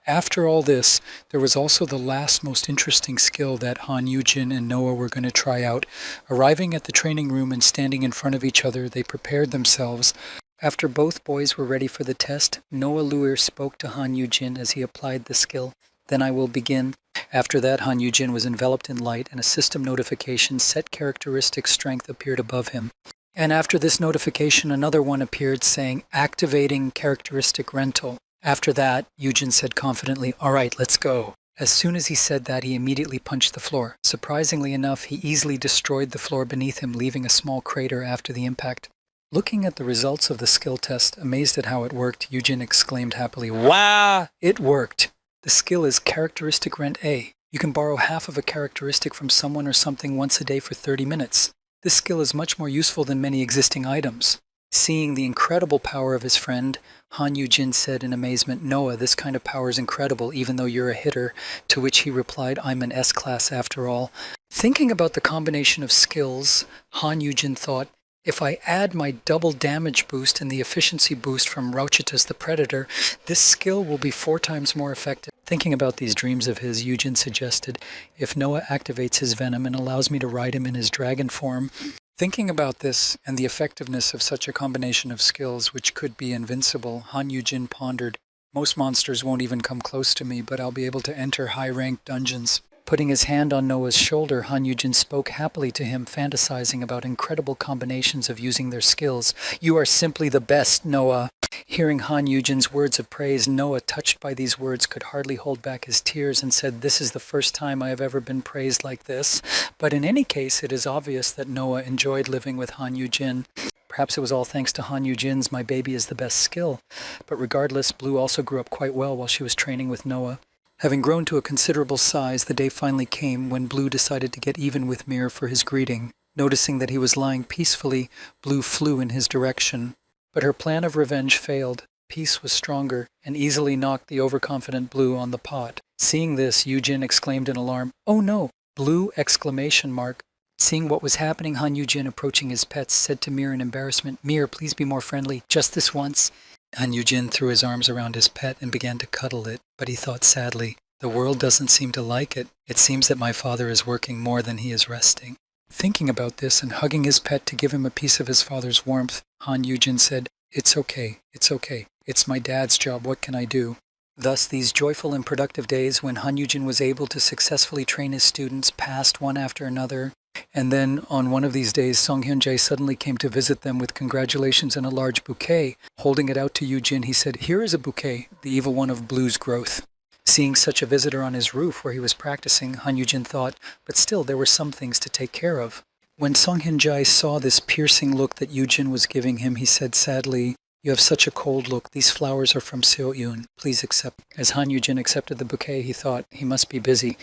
After all this, there was also the last most interesting skill that Han Yu-jin and Noah were going to try out. Arriving at the training room and standing in front of each other, they prepared themselves. After both boys were ready for the test, Noah Luir spoke to Han Yu-jin as he applied the skill. "Then I will begin." After that, Han Yu-jin was enveloped in light and a system notification set characteristic strength appeared above him. And after this notification, another one appeared saying activating characteristic rental. After that, Yu-jin said confidently, "All right, let's go." As soon as he said that, he immediately punched the floor. Surprisingly enough, he easily destroyed the floor beneath him, leaving a small crater after the impact. Looking at the results of the skill test, amazed at how it worked, Yu-jin exclaimed happily, "Wow! It worked!" The skill is Characteristic Rent A. You can borrow half of a characteristic from someone or something once a day for 30 minutes. This skill is much more useful than many existing items. Seeing the incredible power of his friend, Han Yu-jin said in amazement, "Noah, this kind of power is incredible, even though you're a hitter," to which he replied, "I'm an S-class after all." Thinking about the combination of skills, Han Yu-jin thought, if I add my double damage boost and the efficiency boost from Rauchitas the Predator, this skill will be 4 times more effective. Thinking about these dreams of his, Yu-jin suggested, if Noah activates his venom and allows me to ride him in his dragon form. Thinking about this and the effectiveness of such a combination of skills, which could be invincible, Han Yu-jin pondered, most monsters won't even come close to me, but I'll be able to enter high-ranked dungeons. Putting his hand on Noah's shoulder, Han Yu-jin spoke happily to him, fantasizing about incredible combinations of using their skills. "You are simply the best, Noah." Hearing Han Yu-jin's words of praise, Noah, touched by these words, could hardly hold back his tears and said, "This is the first time I have ever been praised like this." But in any case, it is obvious that Noah enjoyed living with Han Yu-jin. Perhaps it was all thanks to Han Yu-jin's "my baby is the best" skill. But regardless, Blue also grew up quite well while she was training with Noah. Having grown to a considerable size, the day finally came when Blue decided to get even with Mir for his greeting. Noticing that he was lying peacefully, Blue flew in his direction. But her plan of revenge failed. Peace was stronger and easily knocked the overconfident Blue on the pot. Seeing this, Yu-jin exclaimed in alarm, "Oh no!" Blue! Seeing what was happening, Han Yu-jin, approaching his pets, said to Mir in embarrassment, "Mir, please be more friendly, just this once." Han Yujin threw his arms around his pet and began to cuddle it, but he thought sadly, the world doesn't seem to like it. It seems that my father is working more than he is resting. Thinking about this and hugging his pet to give him a piece of his father's warmth, Han Yujin said, it's okay. It's my dad's job, what can I do? Thus, these joyful and productive days when Han Yujin was able to successfully train his students passed one after another, and then on one of these days, Song Hyun-jae suddenly came to visit them with congratulations and a large bouquet. Holding it out to Yujin, he said, here is a bouquet, the evil one of blue's growth. Seeing such a visitor on his roof where he was practicing, Han Yujin thought, but still there were some things to take care of. When Song Hyun-jae saw this piercing look that Yujin was giving him, he said sadly, you have such a cold look. These flowers are from Seo-yoon. Please accept. As Han Yujin accepted the bouquet, he thought, he must be busy.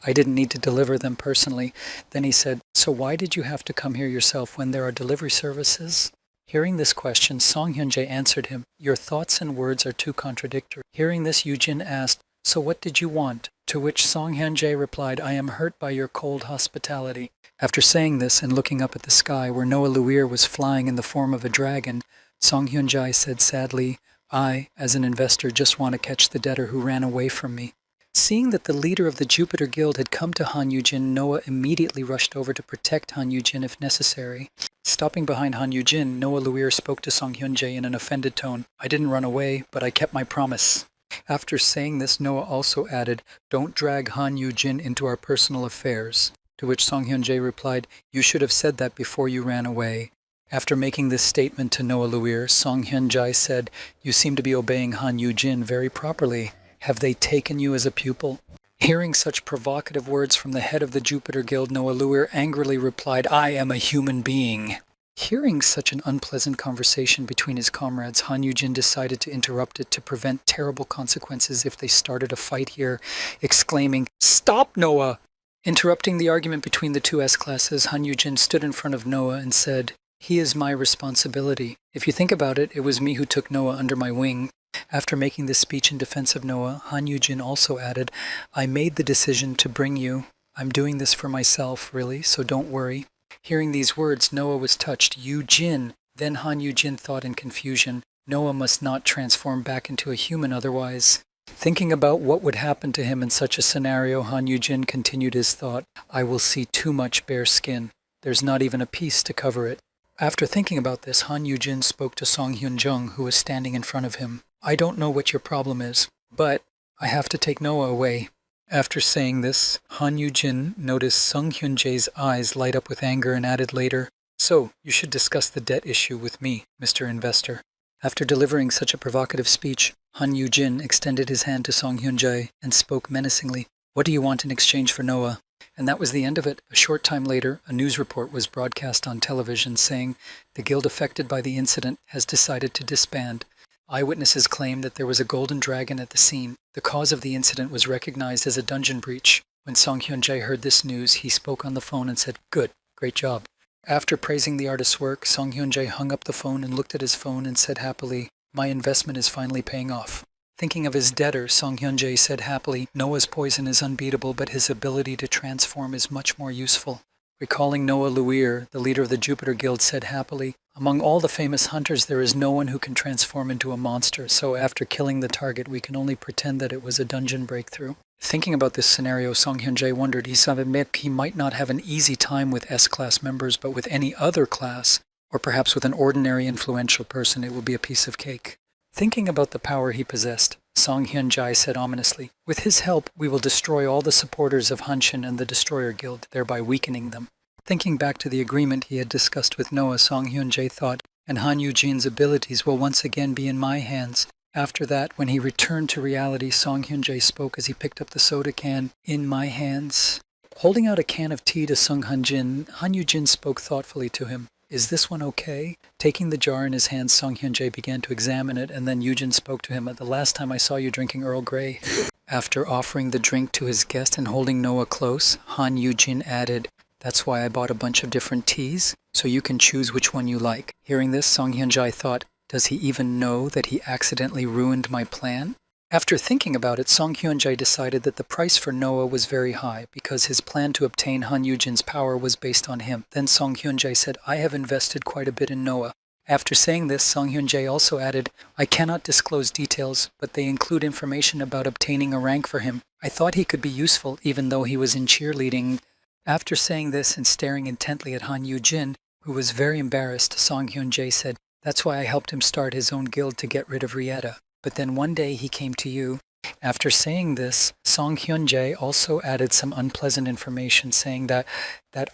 I didn't need to deliver them personally. Then he said, so why did you have to come here yourself when there are delivery services? Hearing this question, Song Hyun-jae answered him, your thoughts and words are too contradictory. Hearing this, Yujin asked, so what did you want? To which Song Hyun-jae replied, I am hurt by your cold hospitality. After saying this and looking up at the sky where Noah Luir was flying in the form of a dragon, Song Hyun-jae said sadly, I, as an investor, just want to catch the debtor who ran away from me. Seeing that the leader of the Jupiter Guild had come to Han Yujin, Noah immediately rushed over to protect Han Yujin if necessary. Stopping behind Han Yujin, Noah Luir spoke to Song Hyun-jae in an offended tone. I didn't run away, but I kept my promise. After saying this, Noah also added, don't drag Han Yujin into our personal affairs. To which Song Hyun-jae replied, you should have said that before you ran away. After making this statement to Noah Luir, Song Hyun-jae said, you seem to be obeying Han Yujin very properly. Have they taken you as a pupil? Hearing such provocative words from the head of the Jupiter Guild, Noah Luir angrily replied, I am a human being. Hearing such an unpleasant conversation between his comrades, Han Yujin decided to interrupt it to prevent terrible consequences if they started a fight here, exclaiming, stop, Noah! Interrupting the argument between the two S-classes, Han Yujin stood in front of Noah and said, he is my responsibility. If you think about it, it was me who took Noah under my wing. After making this speech in defense of Noah, Han Yujin also added, I made the decision to bring you. I'm doing this for myself, really, so don't worry. Hearing these words, Noah was touched. Yujin. Then Han Yujin thought in confusion, Noah must not transform back into a human otherwise. Thinking about what would happen to him in such a scenario, Han Yujin continued his thought, I will see too much bare skin. There's not even a piece to cover it. After thinking about this, Han Yujin spoke to Song Hyun-jung, who was standing in front of him. I don't know what your problem is, but I have to take Noah away. After saying this, Han Yujin noticed Song Hyun-jae's eyes light up with anger and added later, so you should discuss the debt issue with me, Mr. Investor. After delivering such a provocative speech, Han Yujin extended his hand to Song Hyun-jae and spoke menacingly, what do you want in exchange for Noah? And that was the end of it. A short time later, a news report was broadcast on television saying, the guild affected by the incident has decided to disband. Eyewitnesses claimed that there was a golden dragon at the scene. The cause of the incident was recognized as a dungeon breach. When Song Hyun-jae heard this news, he spoke on the phone and said, good, great job. After praising the artist's work, Song Hyun-jae hung up the phone and looked at his phone and said happily, my investment is finally paying off. Thinking of his debtor, Song Hyun-jae said happily, Noah's poison is unbeatable, but his ability to transform is much more useful. Recalling Noah Luir, the leader of the Jupiter Guild, said happily, among all the famous hunters, there is no one who can transform into a monster, so after killing the target, we can only pretend that it was a dungeon breakthrough. Thinking about this scenario, Song Hyun-jae wondered, he might not have an easy time with S-class members, but with any other class, or perhaps with an ordinary influential person, it will be a piece of cake. Thinking about the power he possessed, Song Hyun-jae said ominously, with his help, we will destroy all the supporters of Hanshin and the Destroyer Guild, thereby weakening them. Thinking back to the agreement he had discussed with Noah, Song Hyun-jae thought, and Han Yujin's abilities will once again be in my hands. After that, when he returned to reality, Song Hyun-jae spoke as he picked up the soda can, in my hands. Holding out a can of tea to Sung Han-jin, Han Yujin spoke thoughtfully to him. Is this one okay? Taking the jar in his hands, Song Hyun-jae began to examine it, and then Yujin spoke to him, the last time I saw you drinking Earl Grey. After offering the drink to his guest and holding Noah close, Han Yujin added, that's why I bought a bunch of different teas, so you can choose which one you like. Hearing this, Song Hyun-jae thought, does he even know that he accidentally ruined my plan? After thinking about it, Song Hyun-jae decided that the price for Noah was very high because his plan to obtain Han Yujin's power was based on him. Then Song Hyun-jae said, I have invested quite a bit in Noah. After saying this, Song Hyun-jae also added, I cannot disclose details, but they include information about obtaining a rank for him. I thought he could be useful even though he was in cheerleading. After saying this and staring intently at Han Yoo-jin, who was very embarrassed, Song Hyun-jae said, that's why I helped him start his own guild to get rid of Rieta. But then one day he came to you. After saying this, Song Hyun-jae also added some unpleasant information saying that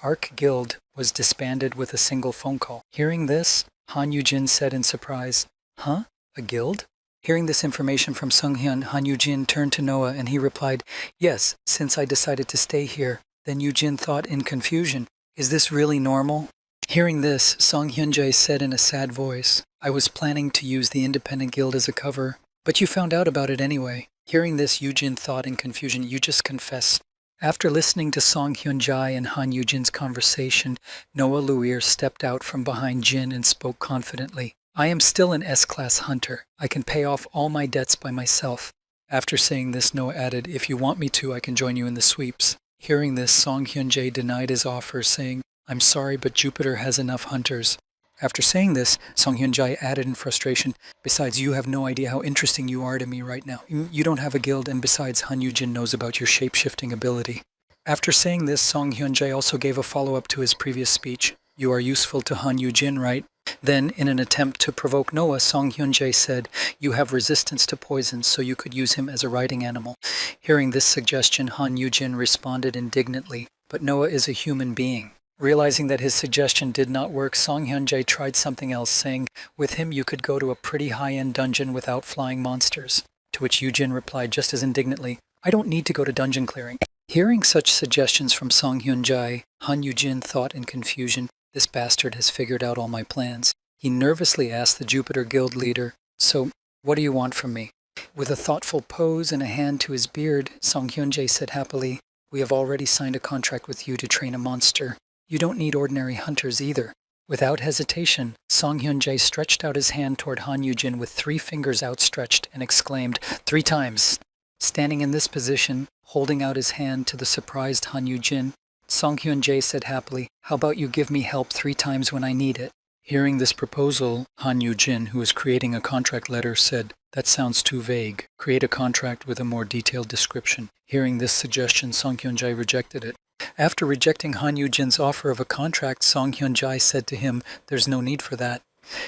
ARC guild was disbanded with a single phone call. Hearing this, Han Yoo-jin said in surprise, Huh? A guild? Hearing this information from Sung Hyun, Han Yoo-jin turned to Noah and he replied, Yes, since I decided to stay here. Then Yoo-jin thought in confusion, Is this really normal? Hearing this, Song Hyun-jae said in a sad voice, I was planning to use the independent guild as a cover, but you found out about it anyway. Hearing this, Yoo-jin thought in confusion, You just confessed. After listening to Song Hyun-jae and Han Yoo-jin's conversation, Noah Luir stepped out from behind Jin and spoke confidently. I am still an S-class hunter. I can pay off all my debts by myself. After saying this, Noah added, If you want me to, I can join you in the sweeps. Hearing this, Song Hyun-jae denied his offer, saying, I'm sorry, but Jupiter has enough hunters. After saying this, Song Hyun-jae added in frustration, Besides, you have no idea how interesting you are to me right now. You don't have a guild, and besides, Han Yoo-jin knows about your shape-shifting ability. After saying this, Song Hyun-jae also gave a follow-up to his previous speech. You are useful to Han Yoo-jin, right? Then, in an attempt to provoke Noah, Song Hyun-jae said, You have resistance to poison, so you could use him as a riding animal. Hearing this suggestion, Han Yoo-jin responded indignantly, But Noah is a human being. Realizing that his suggestion did not work, Song Hyun-jae tried something else, saying, With him you could go to a pretty high-end dungeon without flying monsters. To which Yoo-jin replied just as indignantly, I don't need to go to dungeon clearing. Hearing such suggestions from Song Hyun-jae, Han Yoo-jin thought in confusion, This bastard has figured out all my plans. He nervously asked the Jupiter Guild leader, So, what do you want from me? With a thoughtful pose and a hand to his beard, Song Hyun-jae said happily, We have already signed a contract with you to train a monster. You don't need ordinary hunters either. Without hesitation, Song Hyun-jae stretched out his hand toward Han Yoo-jin with 3 fingers outstretched and exclaimed, 3 times. Standing in this position, holding out his hand to the surprised Han Yoo-jin, Song Hyun-jae said happily, How about you give me help 3 times when I need it? Hearing this proposal, Han Yoo-jin, who was creating a contract letter, said, That sounds too vague. Create a contract with a more detailed description. Hearing this suggestion, Song Hyun-jae rejected it. After rejecting Han Yoo-jin's offer of a contract, Song Hyun-jae said to him, There's no need for that.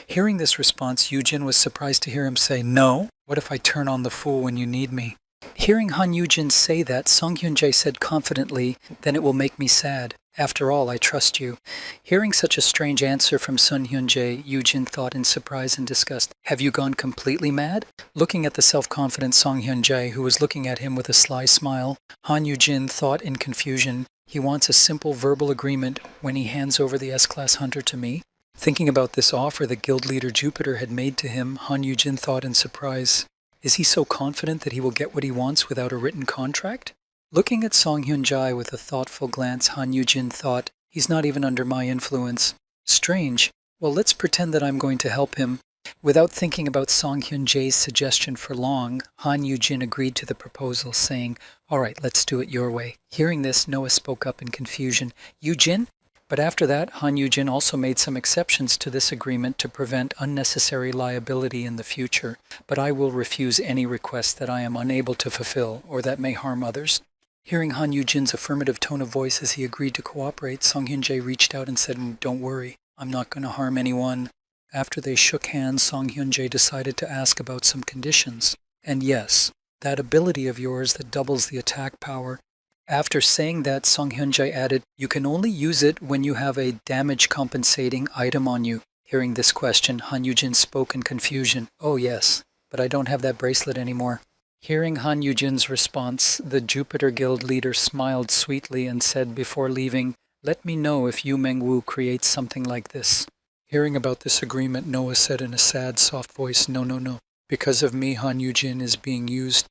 Hearing this response, Yoo-jin was surprised to hear him say, No? What if I turn on the fool when you need me? Hearing Han Yoo-jin say that, Song Hyun-jae said confidently, Then it will make me sad. After all, I trust you. Hearing such a strange answer from Song Hyun-jae, Yoo-jin thought in surprise and disgust, Have you gone completely mad? Looking at the self-confident Song Hyun-jae, who was looking at him with a sly smile, Han Yoo-jin thought in confusion, He wants a simple verbal agreement when he hands over the S-class hunter to me? Thinking about this offer the guild leader Jupiter had made to him, Han Yoo-jin thought in surprise, Is he so confident that he will get what he wants without a written contract? Looking at Song Hyun-jae with a thoughtful glance, Han Yoo-jin thought, He's not even under my influence. Strange. Well, let's pretend that I'm going to help him. Without thinking about Song Hyun-jae's suggestion for long, Han Yoo-jin agreed to the proposal, saying, All right, let's do it your way. Hearing this, Noah spoke up in confusion, Yoo-jin? But after that, Han Yoo-jin also made some exceptions to this agreement to prevent unnecessary liability in the future, but I will refuse any request that I am unable to fulfill or that may harm others. Hearing Han Yoo-jin's affirmative tone of voice as he agreed to cooperate, Song Hyun-jae reached out and said, Don't worry, I'm not going to harm anyone. After they shook hands, Song Hyun-jae decided to ask about some conditions. And yes, that ability of yours that doubles the attack power. After saying that, Song Hyun-jae added, You can only use it when you have a damage-compensating item on you. Hearing this question, Han Yoo-jin spoke in confusion. Oh yes, but I don't have that bracelet anymore. Hearing Han Yoo-jin's response, the Jupiter Guild leader smiled sweetly and said before leaving, Let me know if Yu Meng-woo creates something like this. Hearing about this agreement, Noah said in a sad, soft voice, No. Because of me, Han Yoo-jin is being used.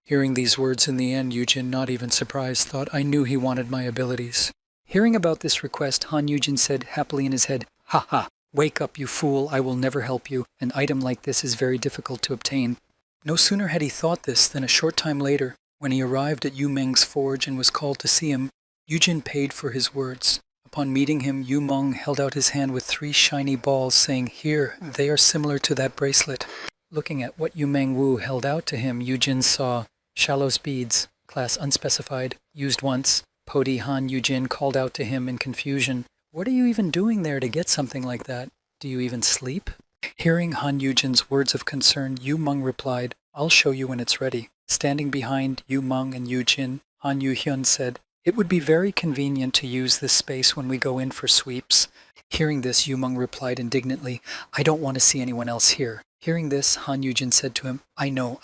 Hearing these words in the end, Yoo-jin, not even surprised, thought, I knew he wanted my abilities. Hearing about this request, Han Yoo-jin said happily in his head, Ha ha, wake up, you fool, I will never help you. An item like this is very difficult to obtain. No sooner had he thought this than a short time later, when he arrived at Yu Meng's forge and was called to see him, Yoo-jin paid for his words. Upon meeting him, Yu Meng held out his hand with 3 shiny balls, saying, "Here, they are similar to that bracelet." Looking at what Yu Meng Wu held out to him, Yujin saw Shallows beads, class unspecified, used once. Podi Han Yujin called out to him in confusion, "What are you even doing there to get something like that? Do you even sleep?" Hearing Han Yujin's words of concern, Yu Meng replied, "I'll show you when it's ready." Standing behind Yu Meng and Yujin, Han Yu Hyun said, "It would be very convenient to use this space when we go in for sweeps." Hearing this, Yu Meng replied indignantly, "I don't want to see anyone else here." Hearing this, Han Yujin said to him, I know.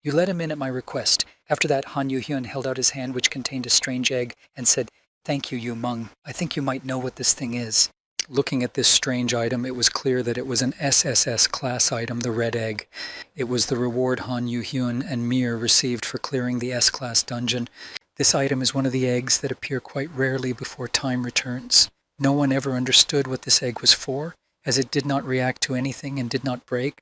You let him in at my request." After that, Han Yu Hyun held out his hand, which contained a strange egg, and said, "Thank you, Yu Meng. I think you might know what this thing is." Looking at this strange item, it was clear that it was an SSS class item, the red egg. It was the reward Han Yu Hyun and Mir received for clearing the S-class dungeon. This item is one of the eggs that appear quite rarely before time returns. No one ever understood what this egg was for, as it did not react to anything and did not break.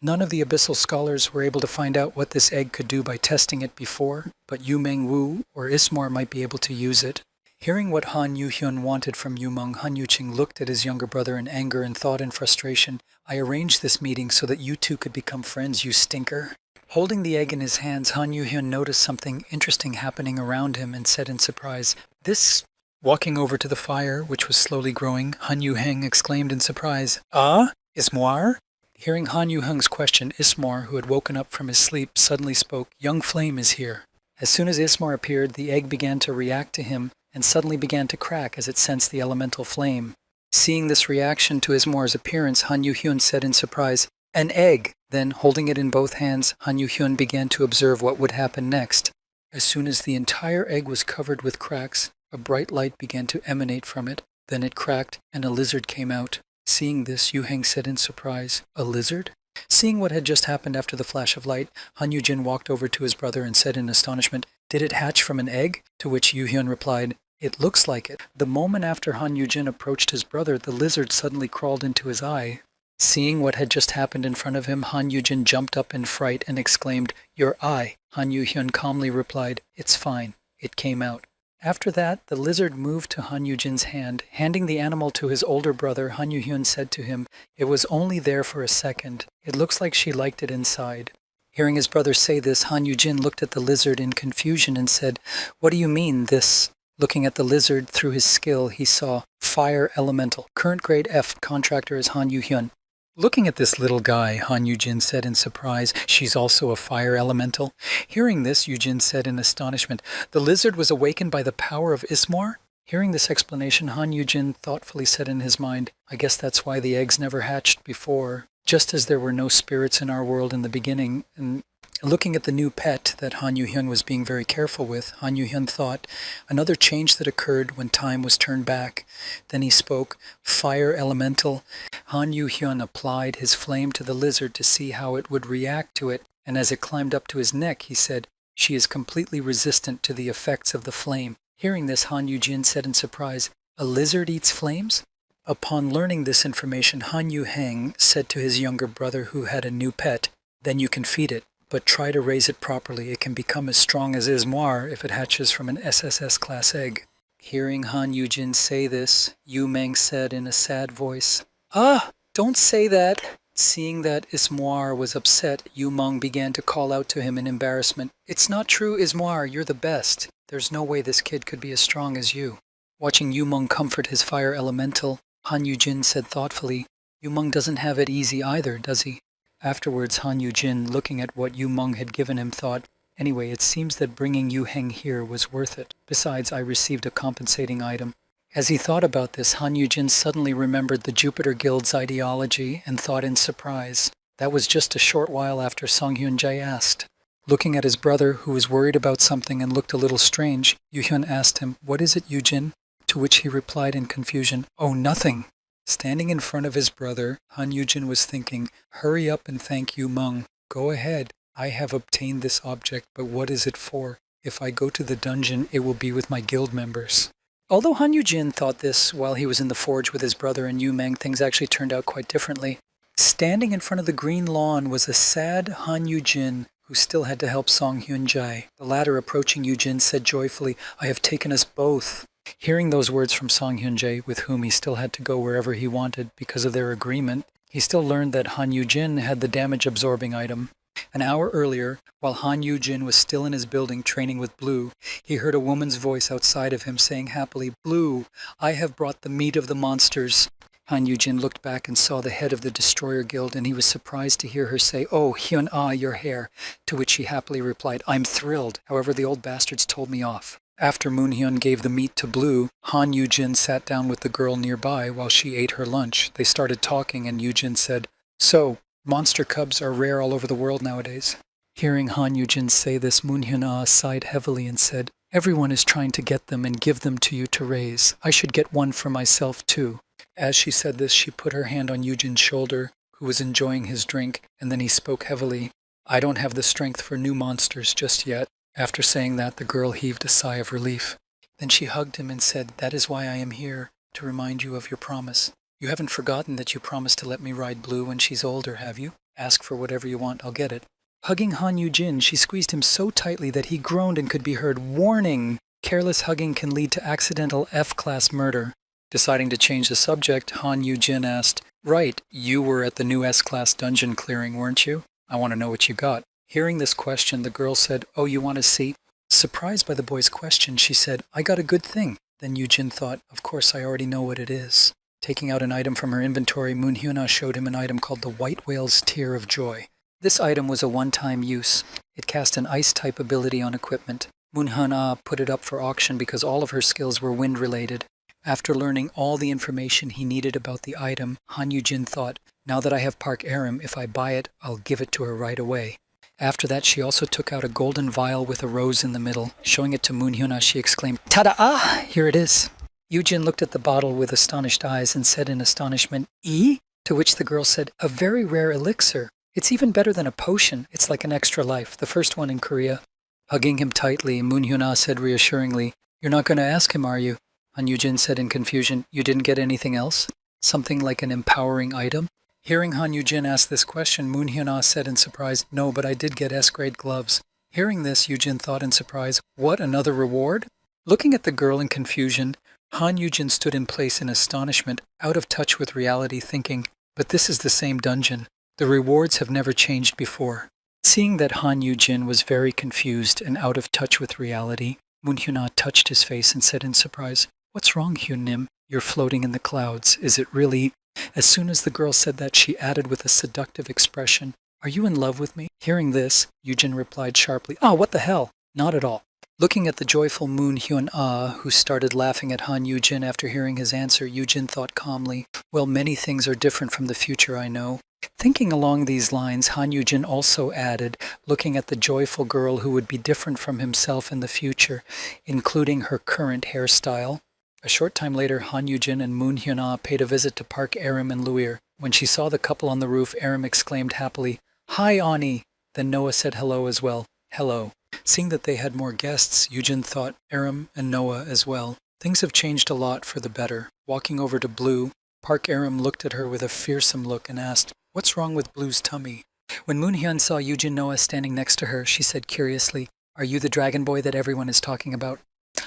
None of the abyssal scholars were able to find out what this egg could do by testing it before, but Yu Meng Wu or Ismor might be able to use it. Hearing what Han Yu Hyun wanted from Yu Meng, Han Yu Ching looked at his younger brother in anger and thought in frustration, "I arranged this meeting so that you two could become friends, you stinker." Holding the egg in his hands, Han Yu Hyun noticed something interesting happening around him and said in surprise, "This..." Walking over to the fire, which was slowly growing, Han Yu Heng exclaimed in surprise, "Ah? Ismoir?" Hearing Han Yu Heng's question, Ismor, who had woken up from his sleep, suddenly spoke, "Young Flame is here." As soon as Ismor appeared, the egg began to react to him and suddenly began to crack as it sensed the elemental flame. Seeing this reaction to Ismor's appearance, Han Yu Hyun said in surprise, "An egg!" Then, holding it in both hands, Han Yu Hyun began to observe what would happen next. As soon as the entire egg was covered with cracks, a bright light began to emanate from it. Then it cracked, and a lizard came out. Seeing this, Yu Heng said in surprise, "A lizard?" Seeing what had just happened after the flash of light, Han Yu Jin walked over to his brother and said in astonishment, "Did it hatch from an egg?" To which Yu Hyun replied, "It looks like it." The moment after Han Yu Jin approached his brother, the lizard suddenly crawled into his eye. Seeing what had just happened in front of him, Han Yu Jin jumped up in fright and exclaimed, "Your eye." Han Yu Hyun calmly replied, "It's fine. It came out." After that, the lizard moved to Han Yu Jin's hand. Handing the animal to his older brother, Han Yu Hyun said to him, "It was only there for a second. It looks like she liked it inside." Hearing his brother say this, Han Yu Jin looked at the lizard in confusion and said, "What do you mean, this?" Looking at the lizard through his skill, he saw Fire Elemental. Current grade F, contractor is Han Yu Hyun. Looking at this little guy, Han Yu-jin said in surprise, "She's also a fire elemental." Hearing this, Yu-jin said in astonishment, "The lizard was awakened by the power of Ismor?" Hearing this explanation, Han Yu-jin thoughtfully said in his mind, "I guess that's why the eggs never hatched before. Just as there were no spirits in our world in the beginning." And looking at the new pet that Han Yu-hyun was being very careful with, Han Yu-hyun thought, another change that occurred when time was turned back. Then he spoke, "Fire elemental." Han Yu-hyun applied his flame to the lizard to see how it would react to it, and as it climbed up to his neck, he said, "She is completely resistant to the effects of the flame." Hearing this, Han Yu-jin said in surprise, "A lizard eats flames?" Upon learning this information, Han Yu-heng said to his younger brother who had a new pet, "Then you can feed it. But try to raise it properly. It can become as strong as Ismoir if it hatches from an SSS class egg." Hearing Han Yu-jin say this, Yu Meng said in a sad voice, "Ah, don't say that." Seeing that Ismoir was upset, Yu Meng began to call out to him in embarrassment, "It's not true, Ismoir, you're the best. There's no way this kid could be as strong as you." Watching Yu Meng comfort his fire elemental, Han Yu-jin said thoughtfully, "Yu Meng doesn't have it easy either, does he?" Afterwards, Han Yu-jin, looking at what Yu Meng had given him, thought, "Anyway, it seems that bringing Yu Heng here was worth it. Besides, I received a compensating item." As he thought about this, Han Yu-jin suddenly remembered the Jupiter Guild's ideology and thought in surprise. That was just a short while after Song Hyun-jae asked. Looking at his brother, who was worried about something and looked a little strange, Yu-hyun asked him, "What is it, Yu-jin?" To which he replied in confusion, "Oh, nothing." Standing in front of his brother, Han Yu-jin was thinking, "Hurry up and thank Yu Meng. Go ahead. I have obtained this object, but what is it for? If I go to the dungeon, it will be with my guild members." Although Han Yu-jin thought this while he was in the forge with his brother and Yu Meng, things actually turned out quite differently. Standing in front of the green lawn was a sad Han Yu-jin who still had to help Song Hyun-jae. The latter, approaching Yu-jin, said joyfully, "I have taken us both." Hearing those words from Song Hyun-jae, with whom he still had to go wherever he wanted because of their agreement, he still learned that Han Yu-jin had the damage-absorbing item. An hour earlier, while Han Yu-jin was still in his building training with Blue, he heard a woman's voice outside of him saying happily, "Blue, I have brought the meat of the monsters." Han Yu-jin looked back and saw the head of the Destroyer Guild, and he was surprised to hear her say, "Oh, Hyun-ah, your hair," to which she happily replied, "I'm thrilled. However, the old bastards told me off." After Moon-hyun gave the meat to Blue, Han Yu-jin sat down with the girl nearby while she ate her lunch. They started talking, and Yu-jin said, "So, monster cubs are rare all over the world nowadays." Hearing Han Yu-jin say this, Moon-hyun-ah sighed heavily and said, "Everyone is trying to get them and give them to you to raise. I should get one for myself, too." As she said this, she put her hand on Yu-jin's shoulder, who was enjoying his drink, and then he spoke heavily. "I don't have the strength for new monsters just yet." After saying that, the girl heaved a sigh of relief. Then she hugged him and said, "That is why I am here, to remind you of your promise. You haven't forgotten that you promised to let me ride Blue when she's older, have you? Ask for whatever you want, I'll get it." Hugging Han Yu-jin, she squeezed him so tightly that he groaned and could be heard, "Warning! Careless hugging can lead to accidental F-class murder." Deciding to change the subject, Han Yu-jin asked, "Right, you were at the new S-class dungeon clearing, weren't you? I want to know what you got." Hearing this question, the girl said, "Oh, you want to see?" Surprised by the boy's question, she said, "I got a good thing." Then Yu-jin thought, "Of course I already know what it is." Taking out an item from her inventory, Moon-hyun-ah showed him an item called the White Whale's Tear of Joy. This item was a one-time use. It cast an ice-type ability on equipment. Moon-hyun-ah put it up for auction because all of her skills were wind-related. After learning all the information he needed about the item, Han Yu-jin thought, "Now that I have Park Aram, if I buy it, I'll give it to her right away." After that, she also took out a golden vial with a rose in the middle. Showing it to Moon-hyun-ah, she exclaimed, "Ta-da! Here it is." Yu-jin looked at the bottle with astonished eyes and said in astonishment, "E?" To which the girl said, "A very rare elixir. It's even better than a potion. It's like an extra life, the first one in Korea." Hugging him tightly, Moon-hyun-ah said reassuringly, "You're not going to ask him, are you?" Han Yu-jin said in confusion, "You didn't get anything else? Something like an empowering item?" Hearing Han Yu-jin ask this question, Moon-hyun-ah said in surprise, "No, but I did get S-grade gloves." Hearing this, Yu-jin thought in surprise, "What, another reward?" Looking at the girl in confusion, Han Yu-jin stood in place in astonishment, out of touch with reality, thinking, "But this is the same dungeon. The rewards have never changed before." Seeing that Han Yu-jin was very confused and out of touch with reality, Moon-hyun-ah touched his face and said in surprise, "What's wrong, Hyun-nim? You're floating in the clouds. Is it really—" As soon as the girl said that, she added with a seductive expression, "Are you in love with me?" Hearing this, Yu-jin replied sharply, "Oh, what the hell? Not at all." Looking at the joyful Moon-hyun-ah, who started laughing at Han Yu-jin after hearing his answer, Yu-jin thought calmly, "Well, many things are different from the future, I know." Thinking along these lines, Han Yu-jin also added, looking at the joyful girl who would be different from himself in the future, including her current hairstyle. A short time later, Han Yu-jin and Moon-hyun-ah paid a visit to Park Aram and Luir. When she saw the couple on the roof, Aram exclaimed happily, "Hi, Ani!" Then Noah said hello as well. "Hello." Seeing that they had more guests, Yu-jin thought Aram and Noah as well. Things have changed a lot for the better. Walking over to Blue, Park Aram looked at her with a fearsome look and asked, "What's wrong with Blue's tummy?" When Moon-hyun saw Yu-jin Noah standing next to her, she said curiously, "Are you the dragon boy that everyone is talking about?"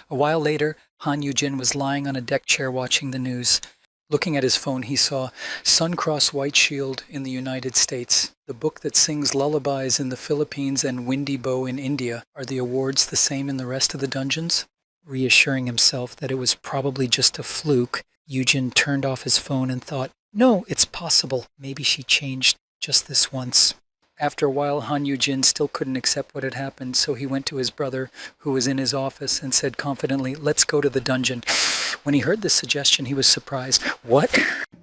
A while later, Han Yu-jin was lying on a deck chair watching the news. Looking at his phone, he saw Suncross White Shield in the United States, the book that sings lullabies in the Philippines, and Windy Bow in India. Are the awards the same in the rest of the dungeons? Reassuring himself that it was probably just a fluke, Yu-jin turned off his phone and thought, "No, it's possible. Maybe she changed just this once." After a while, Han Yu-jin still couldn't accept what had happened, so he went to his brother, who was in his office, and said confidently, "Let's go to the dungeon." When he heard this suggestion, he was surprised. "What?"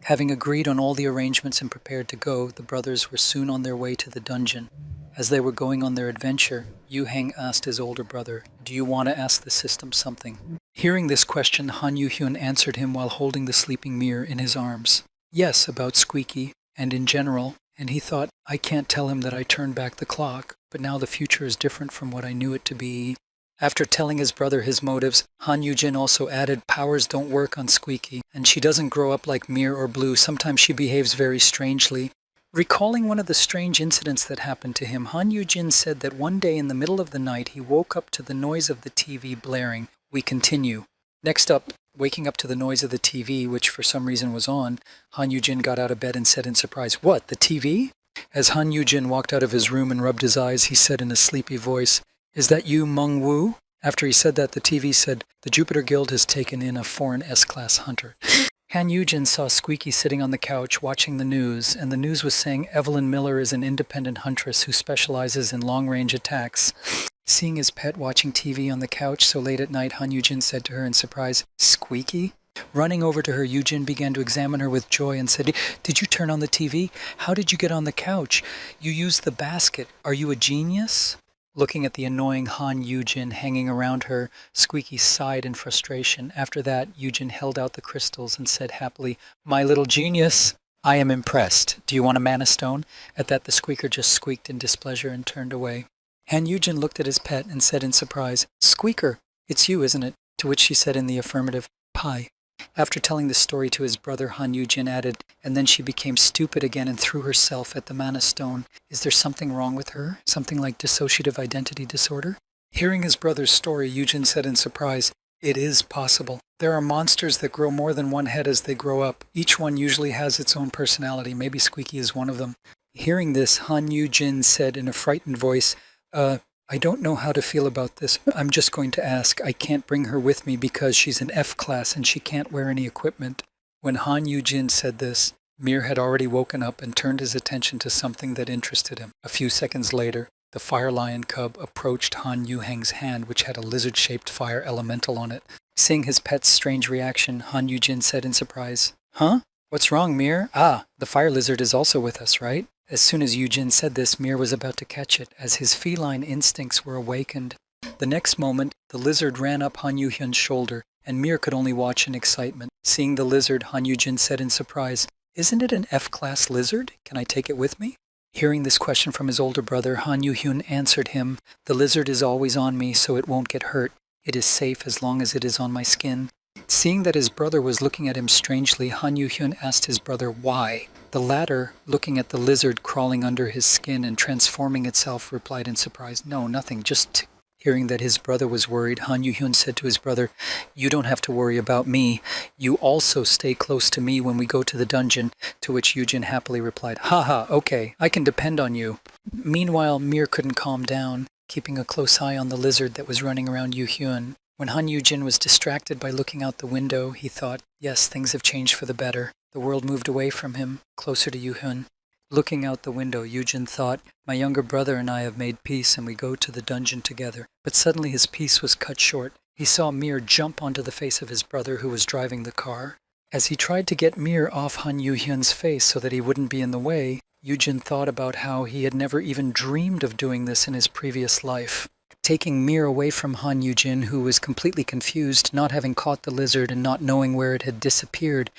Having agreed on all the arrangements and prepared to go, the brothers were soon on their way to the dungeon. As they were going on their adventure, Yu-heng asked his older brother, "Do you want to ask the system something?" Hearing this question, Han Yu-hyun answered him while holding the sleeping mirror in his arms. Yes, about Squeaky, and in general, and he thought, I can't tell him that I turned back the clock, but now the future is different from what I knew it to be. After telling his brother his motives, Han Yu-jin also added, powers don't work on Squeaky, and she doesn't grow up like Mir or Blue. Sometimes she behaves very strangely. Recalling one of the strange incidents that happened to him, Han Yu-jin said that one day in the middle of the night he woke up to the noise of the TV blaring. We continue. Next up, waking up to the noise of the TV, which for some reason was on, Han Yujin got out of bed and said in surprise, "What, the TV?" As Han Yujin walked out of his room and rubbed his eyes, he said in a sleepy voice, "Is that you, Meng Wu?" After he said that, the TV said, "The Jupiter Guild has taken in a foreign S-class hunter." Han Yujin saw Squeaky sitting on the couch watching the news, and the news was saying Evelyn Miller is an independent huntress who specializes in long-range attacks. Seeing his pet watching TV on the couch so late at night, Han Yujin said to her in surprise, "Squeaky?" Running over to her, Yujin began to examine her with joy and said, "Did you turn on the TV? How did you get on the couch? You used the basket. Are you a genius?" Looking at the annoying Han Yujin hanging around her, Squeaky sighed in frustration. After that, Yujin held out the crystals and said happily, "My little genius, I am impressed. Do you want a mana stone?" At that, the squeaker just squeaked in displeasure and turned away. Han Yujin looked at his pet and said in surprise, "Squeaker, it's you, isn't it?" To which she said in the affirmative, "Pie." After telling the story to his brother, Han Yujin added, "And then she became stupid again and threw herself at the mana stone. Is there something wrong with her? Something like dissociative identity disorder?" Hearing his brother's story, Yujin said in surprise, "It is possible. There are monsters that grow more than one head as they grow up. Each one usually has its own personality. Maybe Squeaky is one of them." Hearing this, Han Yujin said in a frightened voice, I don't know how to feel about this. I'm just going to ask. I can't bring her with me because she's an F class and she can't wear any equipment." When Han Yujin said this, Mir had already woken up and turned his attention to something that interested him. A few seconds later, the fire lion cub approached Han Yuheng's hand, which had a lizard-shaped fire elemental on it. Seeing his pet's strange reaction, Han Yujin said in surprise, "Huh? What's wrong, Mir? Ah, the fire lizard is also with us, right?" As soon as Yujin said this, Mir was about to catch it, as his feline instincts were awakened. The next moment, the lizard ran up Han Yuhyun's shoulder, and Mir could only watch in excitement. Seeing the lizard, Han Yujin said in surprise, "Isn't it an F-class lizard? Can I take it with me?" Hearing this question from his older brother, Han Yuhyun answered him, "The lizard is always on me, so it won't get hurt. It is safe as long as it is on my skin." Seeing that his brother was looking at him strangely, Han Yuhyun asked his brother why. The latter, looking at the lizard crawling under his skin and transforming itself, replied in surprise, "No, nothing, just..." Hearing that his brother was worried, Han Yuhyun said to his brother, "You don't have to worry about me. You also stay close to me when we go to the dungeon," to which Yujin happily replied, "Haha, okay, I can depend on you." Meanwhile, Mir couldn't calm down, keeping a close eye on the lizard that was running around Yuhyun. When Han Yujin was distracted by looking out the window, he thought, yes, things have changed for the better. The world moved away from him, closer to Yuhyun. Looking out the window, Yujin thought, my younger brother and I have made peace and we go to the dungeon together. But suddenly his peace was cut short. He saw Mir jump onto the face of his brother who was driving the car. As he tried to get Mir off Han Yuhyun's face so that he wouldn't be in the way, Yujin thought about how he had never even dreamed of doing this in his previous life. Taking Mir away from Han Yujin, who was completely confused, not having caught the lizard and not knowing where it had disappeared,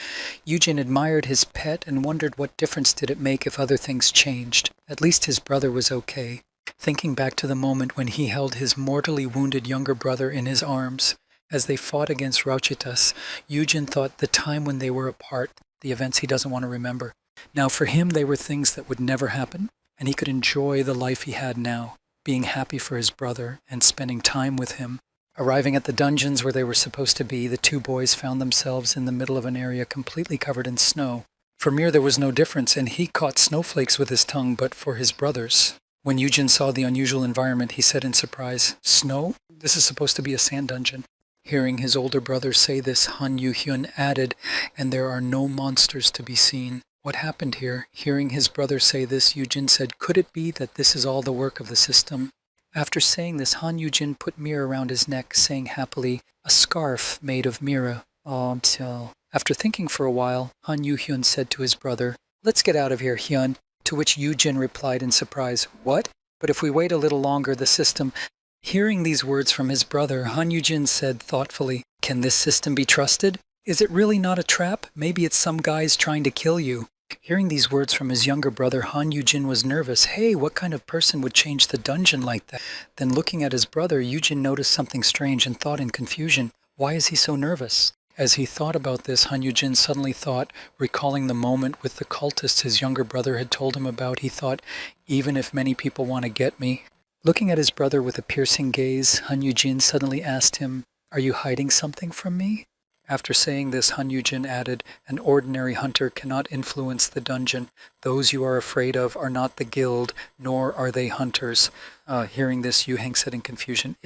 Yujin admired his pet and wondered what difference did it make if other things changed. At least his brother was okay. Thinking back to the moment when he held his mortally wounded younger brother in his arms, as they fought against Rauchitas, Yujin thought the time when they were apart, the events he doesn't want to remember. Now for him they were things that would never happen, and he could enjoy the life he had now, being happy for his brother and spending time with him. Arriving at the dungeons where they were supposed to be, the two boys found themselves in the middle of an area completely covered in snow. For Mir there was no difference, and he caught snowflakes with his tongue, but for his brothers. When Yujin saw the unusual environment, he said in surprise, "Snow? This is supposed to be a sand dungeon." Hearing his older brother say this, Han Yuhyun added, "And there are no monsters to be seen." What happened here? Hearing his brother say this, Yujin said, could it be that this is all the work of the system? After saying this, Han Yujin put Mir around his neck, saying happily, "A scarf made of Mira." After thinking for a while, Han Yuhyun said to his brother, "Let's get out of here, Hyun." To which Yujin replied in surprise, "What? But if we wait a little longer, the system..." Hearing these words from his brother, Han Yujin said thoughtfully, "Can this system be trusted? Is it really not a trap? Maybe it's some guys trying to kill you." Hearing these words from his younger brother, Han Yujin was nervous. Hey, what kind of person would change the dungeon like that? Then looking at his brother, Yujin noticed something strange and thought in confusion, why is he so nervous? As he thought about this, Han Yujin suddenly thought, recalling the moment with the cultists his younger brother had told him about, he thought, even if many people want to get me. Looking at his brother with a piercing gaze, Han Yujin suddenly asked him, Are you hiding something from me? After saying this, Han Yujin added, an ordinary hunter cannot influence the dungeon. Those you are afraid of are not the guild, nor are they hunters. Hearing this, Yu Heng said in confusion,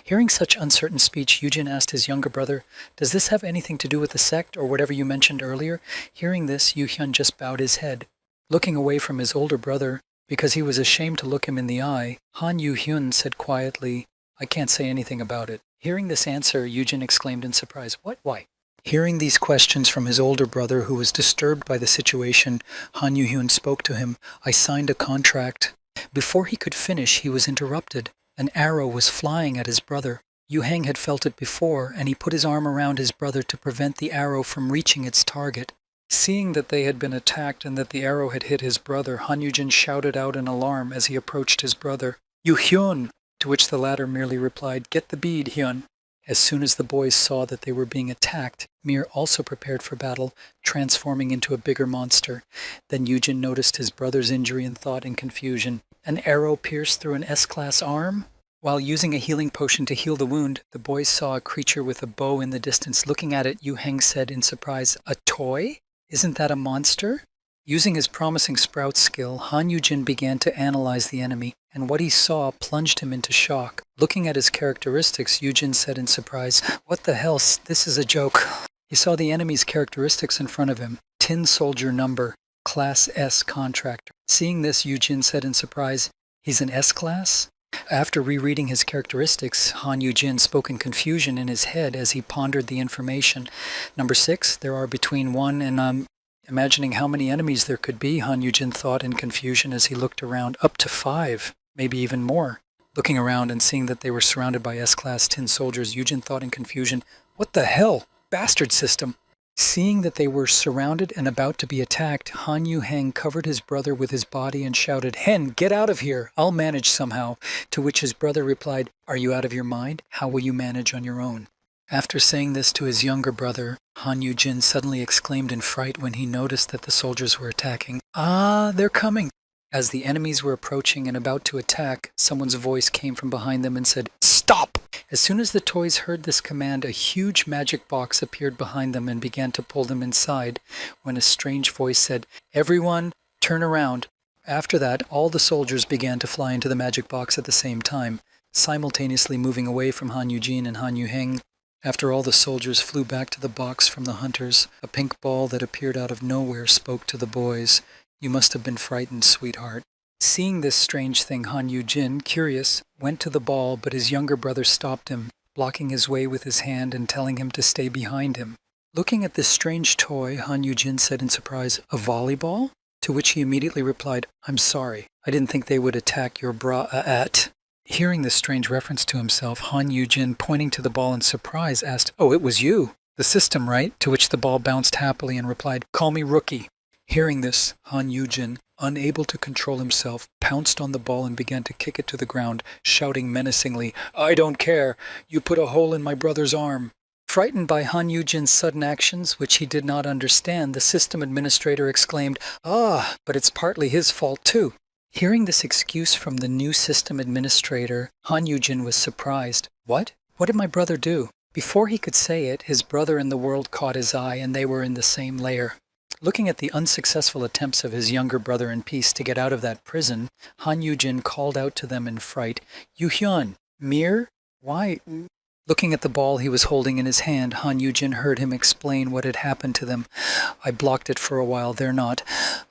Hearing such uncertain speech, Yujin asked his younger brother, does this have anything to do with the sect or whatever you mentioned earlier? Hearing this, Yu Hyun just bowed his head. Looking away from his older brother, because he was ashamed to look him in the eye, Han Yu Hyun said quietly, I can't say anything about it. Hearing this answer, Yujin exclaimed in surprise, What? Why? Hearing these questions from his older brother, who was disturbed by the situation, Han Yu Hyun spoke to him, I signed a contract. Before he could finish, he was interrupted. An arrow was flying at his brother. Yu Heng had felt it before, and he put his arm around his brother to prevent the arrow from reaching its target. Seeing that they had been attacked and that the arrow had hit his brother, Han Yujin shouted out in alarm as he approached his brother, Yu Hyun! To which the latter merely replied, Get the bead, Hyun. As soon as the boys saw that they were being attacked, Mir also prepared for battle, transforming into a bigger monster. Then Yujin noticed his brother's injury and thought in confusion, An arrow pierced through an S-class arm? While using a healing potion to heal the wound, the boys saw a creature with a bow in the distance. Looking at it, Yu Heng said in surprise, A toy? Isn't that a monster? Using his promising sprout skill, Han Yujin began to analyze the enemy, and what he saw plunged him into shock. Looking at his characteristics, Yujin said in surprise, What the hell? This is a joke. He saw the enemy's characteristics in front of him. Tin soldier number, Class S contractor. Seeing this, Yujin said in surprise, He's an S-class? After rereading his characteristics, Han Yujin spoke in confusion in his head as he pondered the information. Number 6, there are between 1 and imagining how many enemies there could be, Han Yujin thought in confusion as he looked around, up to 5, maybe even more. Looking around and seeing that they were surrounded by S-class tin soldiers, Yujin thought in confusion, What the hell? Bastard system! Seeing that they were surrounded and about to be attacked, Han Yu Heng covered his brother with his body and shouted, Hen, get out of here! I'll manage somehow. To which his brother replied, Are you out of your mind? How will you manage on your own? After saying this to his younger brother, Han Yujin suddenly exclaimed in fright when he noticed that the soldiers were attacking, Ah, they're coming! As the enemies were approaching and about to attack, someone's voice came from behind them and said, Stop! As soon as the toys heard this command, a huge magic box appeared behind them and began to pull them inside, when a strange voice said, Everyone, turn around. After that, all the soldiers began to fly into the magic box at the same time, simultaneously moving away from Han Yujin and Han Yu Heng. After all the soldiers flew back to the box from the hunters, a pink ball that appeared out of nowhere spoke to the boys. You must have been frightened, sweetheart. Seeing this strange thing, Han Yujin, curious, went to the ball, but his younger brother stopped him, blocking his way with his hand and telling him to stay behind him. Looking at this strange toy, Han Yujin said in surprise, A volleyball? To which he immediately replied, I'm sorry. I didn't think they would attack your bra-at. Hearing this strange reference to himself, Han Yujin, pointing to the ball in surprise, asked, Oh, it was you. The system, right? To which the ball bounced happily and replied, Call me Rookie. Hearing this, Han Yujin, unable to control himself, pounced on the ball and began to kick it to the ground, shouting menacingly, I don't care. You put a hole in my brother's arm. Frightened by Han Yujin's sudden actions, which he did not understand, the system administrator exclaimed, Ah, but it's partly his fault too. Hearing this excuse from the new system administrator, Han Yujin was surprised. What? What did my brother do? Before he could say it, his brother in the world caught his eye, and they were in the same layer. Looking at the unsuccessful attempts of his younger brother in peace to get out of that prison, Han Yujin called out to them in fright, Yu Hyun, Mir? Why? Looking at the ball he was holding in his hand, Han Yujin heard him explain what had happened to them. I blocked it for a while. They're not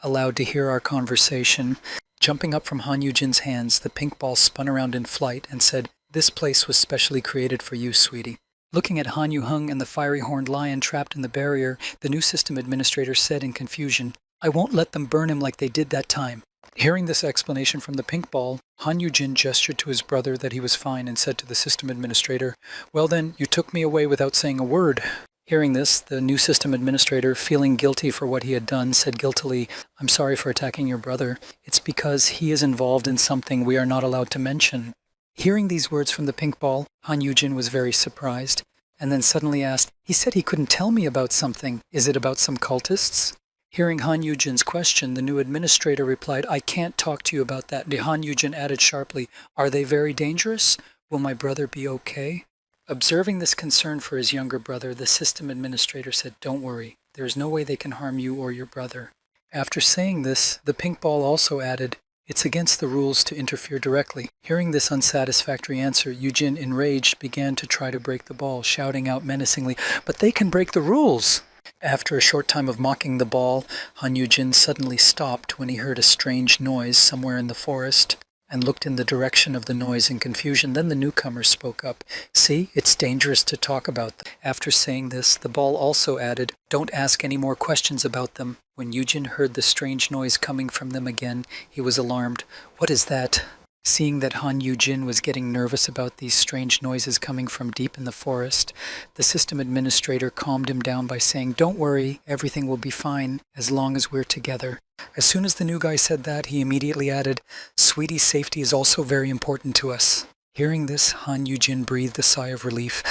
allowed to hear our conversation. Jumping up from Han Yujin's hands, the pink ball spun around in flight and said, This place was specially created for you, sweetie. Looking at Han Yu-hung and the fiery-horned lion trapped in the barrier, the new system administrator said in confusion, I won't let them burn him like they did that time. Hearing this explanation from the pink ball, Han Yujin gestured to his brother that he was fine and said to the system administrator, Well then, you took me away without saying a word. Hearing this, the new system administrator, feeling guilty for what he had done, said guiltily, I'm sorry for attacking your brother. It's because he is involved in something we are not allowed to mention. Hearing these words from the pink ball, Han Yujin was very surprised, and then suddenly asked, He said he couldn't tell me about something. Is it about some cultists? Hearing Han Yujin's question, the new administrator replied, I can't talk to you about that. Han Yujin added sharply, Are they very dangerous? Will my brother be okay? Observing this concern for his younger brother, the system administrator said, "Don't worry, there is no way they can harm you or your brother." After saying this, the pink ball also added, "It's against the rules to interfere directly." Hearing this unsatisfactory answer, Yujin, enraged, began to try to break the ball, shouting out menacingly, "But they can break the rules!" After a short time of mocking the ball, Han Yujin suddenly stopped when he heard a strange noise somewhere in the forest and looked in the direction of the noise in confusion. Then the newcomer spoke up. "See, it's dangerous to talk about them." After saying this, the ball also added, "Don't ask any more questions about them." When Yujin heard the strange noise coming from them again, he was alarmed. "What is that?" Seeing that Han Yujin was getting nervous about these strange noises coming from deep in the forest, the system administrator calmed him down by saying, "Don't worry, everything will be fine as long as we're together." As soon as the new guy said that, he immediately added, "Sweetie's safety is also very important to us." Hearing this, Han Yujin breathed a sigh of relief.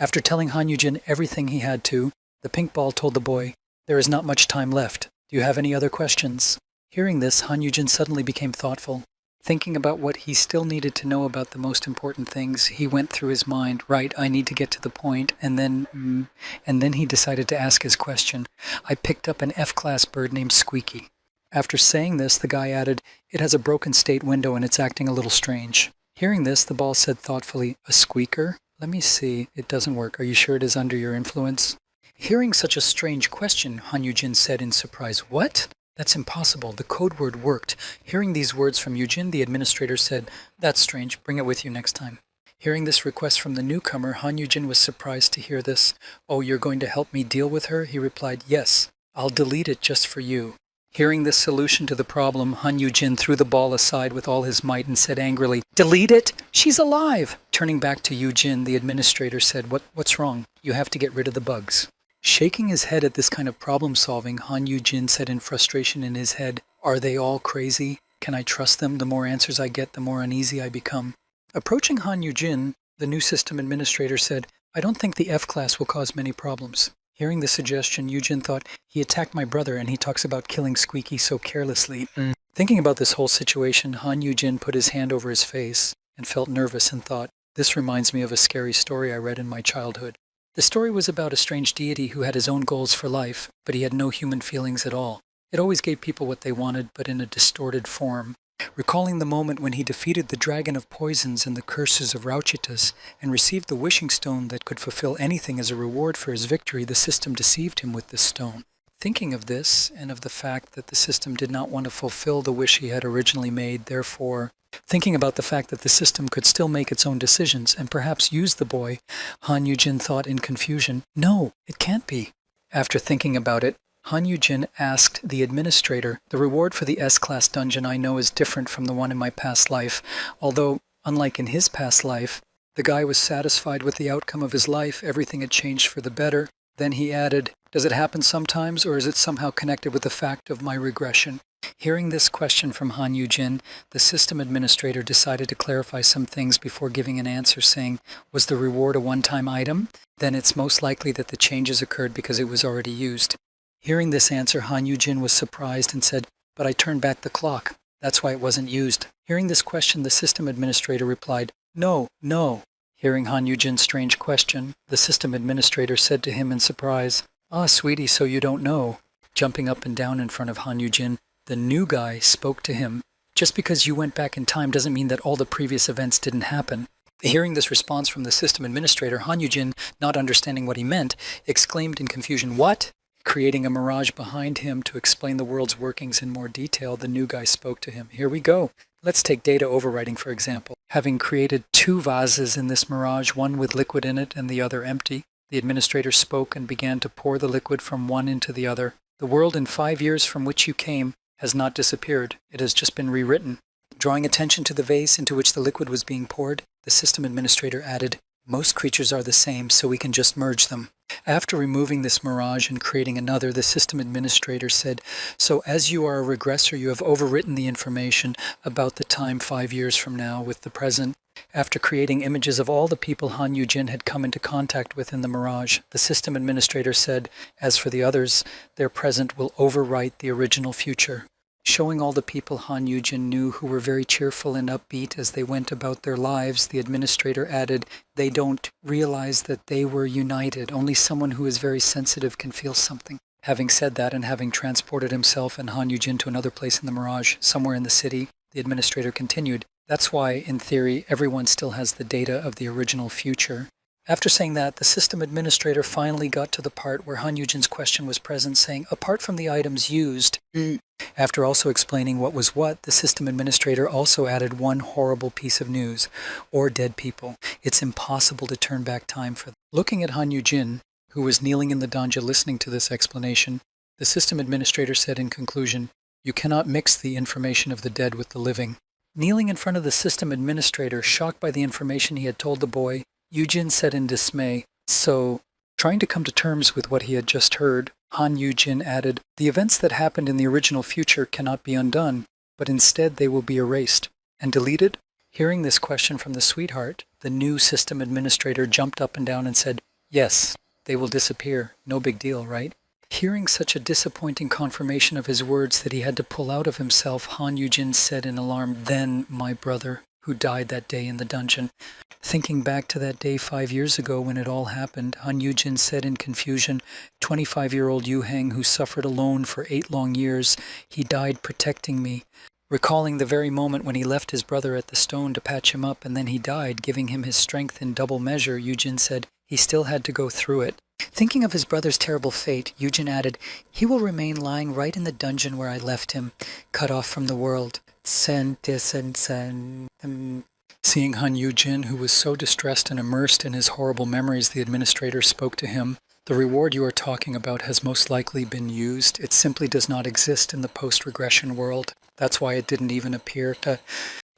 After telling Han Yujin everything he had to, the pink ball told the boy, "There is not much time left. Do you have any other questions?" Hearing this, Han Yujin suddenly became thoughtful. Thinking about what he still needed to know about the most important things, he went through his mind, "Right, I need to get to the point," and then he decided to ask his question. "I picked up an F-class bird named Squeaky." After saying this, the guy added, "It has a broken state window and it's acting a little strange." Hearing this, the ball said thoughtfully, "A squeaker? Let me see. It doesn't work. Are you sure it is under your influence?" Hearing such a strange question, Han Yujin said in surprise, "What? That's impossible. The code word worked." Hearing these words from Yujin, the administrator said, "That's strange. Bring it with you next time." Hearing this request from the newcomer, Han Yujin was surprised to hear this. "Oh, you're going to help me deal with her?" He replied, "Yes. I'll delete it just for you." Hearing this solution to the problem, Han Yujin threw the ball aside with all his might and said angrily, "Delete it? She's alive!" Turning back to Yujin, the administrator said, What's wrong? You have to get rid of the bugs." Shaking his head at this kind of problem solving, Han Yujin said in frustration in his head, "Are they all crazy? Can I trust them? The more answers I get, the more uneasy I become." Approaching Han Yujin, the new system administrator said, "I don't think the F-class will cause many problems." Hearing the suggestion, Yujin thought, "He attacked my brother and he talks about killing Squeaky so carelessly." Thinking about this whole situation, Han Yujin put his hand over his face and felt nervous and thought, "This reminds me of a scary story I read in my childhood." The story was about a strange deity who had his own goals for life, but he had no human feelings at all. It always gave people what they wanted, but in a distorted form. Recalling the moment when he defeated the dragon of poisons and the curses of Rauchitas and received the wishing stone that could fulfill anything as a reward for his victory, the system deceived him with this stone. Thinking of this, and of the fact that the system did not want to fulfill the wish he had originally made, therefore, thinking about the fact that the system could still make its own decisions and perhaps use the boy, Han Yujin thought in confusion, "No, it can't be." After thinking about it, Han Yujin asked the administrator, "The reward for the S-class dungeon I know is different from the one in my past life, although, unlike in his past life, the guy was satisfied with the outcome of his life, everything had changed for the better." Then he added, "Does it happen sometimes, or is it somehow connected with the fact of my regression?" Hearing this question from Han Yujin, the system administrator decided to clarify some things before giving an answer, saying, "Was the reward a one-time item? Then it's most likely that the changes occurred because it was already used." Hearing this answer, Han Yujin was surprised and said, "But I turned back the clock. That's why it wasn't used." Hearing this question, the system administrator replied, "No, no." Hearing Han Yujin's strange question, the system administrator said to him in surprise, "Ah, sweetie, so you don't know." Jumping up and down in front of Han Yujin, the new guy spoke to him. "Just because you went back in time doesn't mean that all the previous events didn't happen." Hearing this response from the system administrator, Han Yujin, not understanding what he meant, exclaimed in confusion, "What?" Creating a mirage behind him to explain the world's workings in more detail, the new guy spoke to him. "Here we go. Let's take data overwriting, for example." Having created 2 vases in this mirage, one with liquid in it and the other empty, the administrator spoke and began to pour the liquid from one into the other. "The world in 5 years from which you came has not disappeared. It has just been rewritten." Drawing attention to the vase into which the liquid was being poured, the system administrator added, "Most creatures are the same, so we can just merge them." After removing this mirage and creating another, the system administrator said, "So as you are a regressor, you have overwritten the information about the time 5 years from now with the present." After creating images of all the people Han Yujin had come into contact with in the mirage, the system administrator said, "As for the others, their present will overwrite the original future." Showing all the people Han Yujin knew who were very cheerful and upbeat as they went about their lives, the administrator added, they don't realize that they were united. Only someone who is very sensitive can feel something. Having said that, and having transported himself and Han Yujin to another place in the Mirage, somewhere in the city, the administrator continued, that's why, in theory, everyone still has the data of the original future. After saying that, the system administrator finally got to the part where Han Yujin's question was present, saying, apart from the items used, after also explaining what was what, the system administrator also added one horrible piece of news, or dead people. It's impossible to turn back time for them. Looking at Han Yujin, who was kneeling in the donja listening to this explanation, the system administrator said in conclusion, you cannot mix the information of the dead with the living. Kneeling in front of the system administrator, shocked by the information he had told the boy, Yujin said in dismay, so, trying to come to terms with what he had just heard, Han Yujin added, the events that happened in the original future cannot be undone, but instead they will be erased. And deleted? Hearing this question from the sweetheart, the new system administrator jumped up and down and said, yes, they will disappear. No big deal, right? Hearing such a disappointing confirmation of his words that he had to pull out of himself, Han Yujin said in alarm, then my brother, who died that day in the dungeon. Thinking back to that day 5 years ago when it all happened, Han Yujin said in confusion, 25-year-old Yu Heng who suffered alone for 8 long years, he died protecting me. Recalling the very moment when he left his brother at the stone to patch him up and then he died, giving him his strength in double measure, Yujin said he still had to go through it. Thinking of his brother's terrible fate, Yujin added, he will remain lying right in the dungeon where I left him, cut off from the world. Seeing Han Yujin, who was so distressed and immersed in his horrible memories, the administrator spoke to him. The reward you are talking about has most likely been used. It simply does not exist in the post-regression world. That's why it didn't even appear to...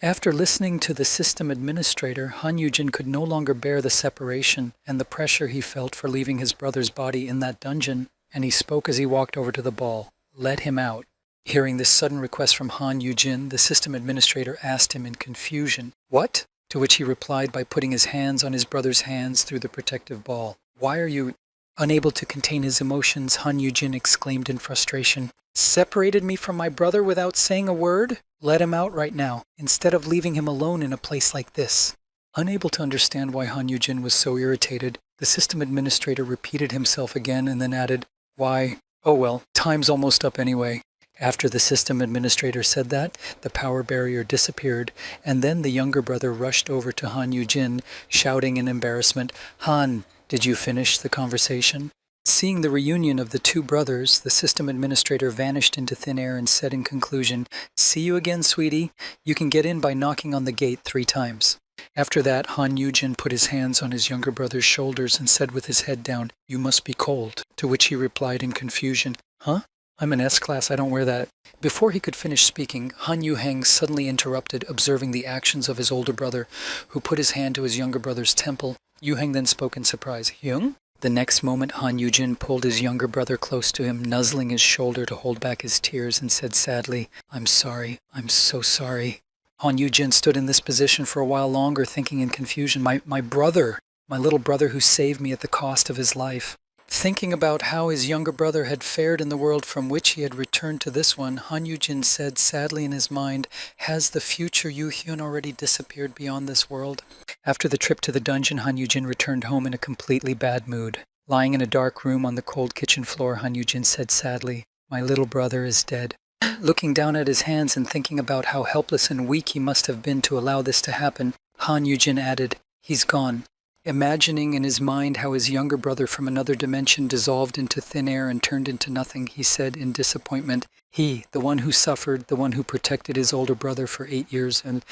After listening to the system administrator, Han Yujin could no longer bear the separation and the pressure he felt for leaving his brother's body in that dungeon, and he spoke as he walked over to the ball. Let him out. Hearing this sudden request from Han Yujin, the system administrator asked him in confusion, what? To which he replied by putting his hands on his brother's hands through the protective ball. Why are you... Unable to contain his emotions, Han Yujin exclaimed in frustration, separated me from my brother without saying a word? Let him out right now, instead of leaving him alone in a place like this. Unable to understand why Han Yujin was so irritated, the system administrator repeated himself again and then added, why, oh well, time's almost up anyway. After the system administrator said that, the power barrier disappeared, and then the younger brother rushed over to Han Yujin, shouting in embarrassment, Han, did you finish the conversation? Seeing the reunion of the two brothers, the system administrator vanished into thin air and said in conclusion, see you again, sweetie. You can get in by knocking on the gate 3 times. After that, Han Yujin put his hands on his younger brother's shoulders and said with his head down, you must be cold, to which he replied in confusion, huh? I'm an S-class, I don't wear that. Before he could finish speaking, Han Yu Heng suddenly interrupted, observing the actions of his older brother, who put his hand to his younger brother's temple. Yu Heng then spoke in surprise, Hyung? The next moment, Han Yujin pulled his younger brother close to him, nuzzling his shoulder to hold back his tears, and said sadly, I'm sorry, I'm so sorry. Han Yujin stood in this position for a while longer, thinking in confusion, my brother, my little brother who saved me at the cost of his life. Thinking about how his younger brother had fared in the world from which he had returned to this one, Han Yujin said sadly in his mind, has the future Yu Hyun already disappeared beyond this world? After the trip to the dungeon, Han Yujin returned home in a completely bad mood. Lying in a dark room on the cold kitchen floor, Han Yujin said sadly, my little brother is dead. Looking down at his hands and thinking about how helpless and weak he must have been to allow this to happen, Han Yujin added, he's gone. Imagining in his mind how his younger brother from another dimension dissolved into thin air and turned into nothing, he said in disappointment, he, the one who suffered, the one who protected his older brother for 8 years, and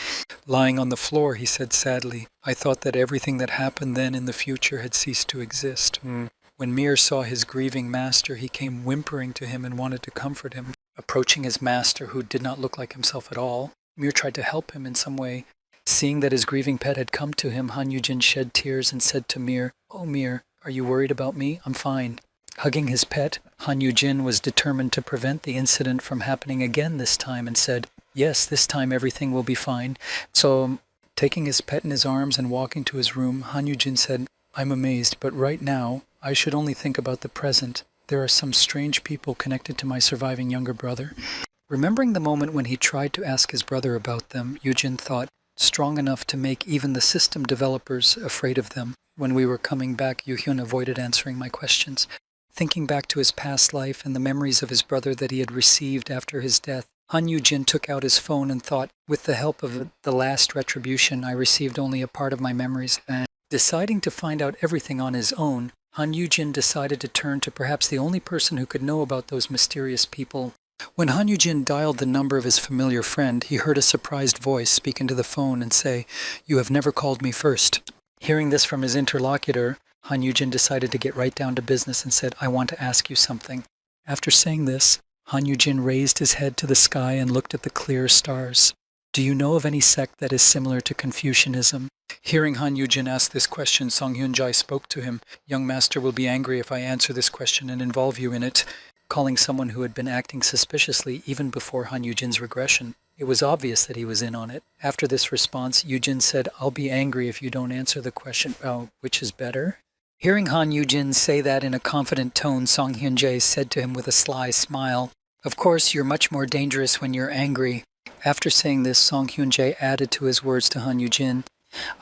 lying on the floor, he said sadly, I thought that everything that happened then in the future had ceased to exist. When Mir saw his grieving master, he came whimpering to him and wanted to comfort him. Approaching his master, who did not look like himself at all, Mir tried to help him in some way. Seeing that his grieving pet had come to him, Han Yujin shed tears and said to Mir, oh Mir, are you worried about me? I'm fine. Hugging his pet, Han Yujin was determined to prevent the incident from happening again this time and said, yes, this time everything will be fine. So, taking his pet in his arms and walking to his room, Han Yujin said, I'm amazed, but right now, I should only think about the present. There are some strange people connected to my surviving younger brother. Remembering the moment when he tried to ask his brother about them, Yujin thought, strong enough to make even the system developers afraid of them. When we were coming back, Yuhyun avoided answering my questions. Thinking back to his past life and the memories of his brother that he had received after his death, Han Yujin took out his phone and thought, with the help of the last retribution, I received only a part of my memories. Deciding to find out everything on his own, Han Yujin decided to turn to perhaps the only person who could know about those mysterious people. When Han Yujin dialed the number of his familiar friend, he heard a surprised voice speak into the phone and say, "You have never called me first." Hearing this from his interlocutor, Han Yujin decided to get right down to business and said, "I want to ask you something." After saying this, Han Yujin raised his head to the sky and looked at the clear stars. "Do you know of any sect that is similar to Confucianism?" Hearing Han Yujin ask this question, Song Hyun-jae spoke to him. "Young master will be angry if I answer this question and involve you in it," calling someone who had been acting suspiciously even before Han Yujin's regression. It was obvious that he was in on it. After this response, Yujin said, "I'll be angry if you don't answer the question." "Oh, which is better?" Hearing Han Yujin say that in a confident tone, Song Hyun-jae said to him with a sly smile, "Of course, you're much more dangerous when you're angry." After saying this, Song Hyun-jae added to his words to Han Yujin,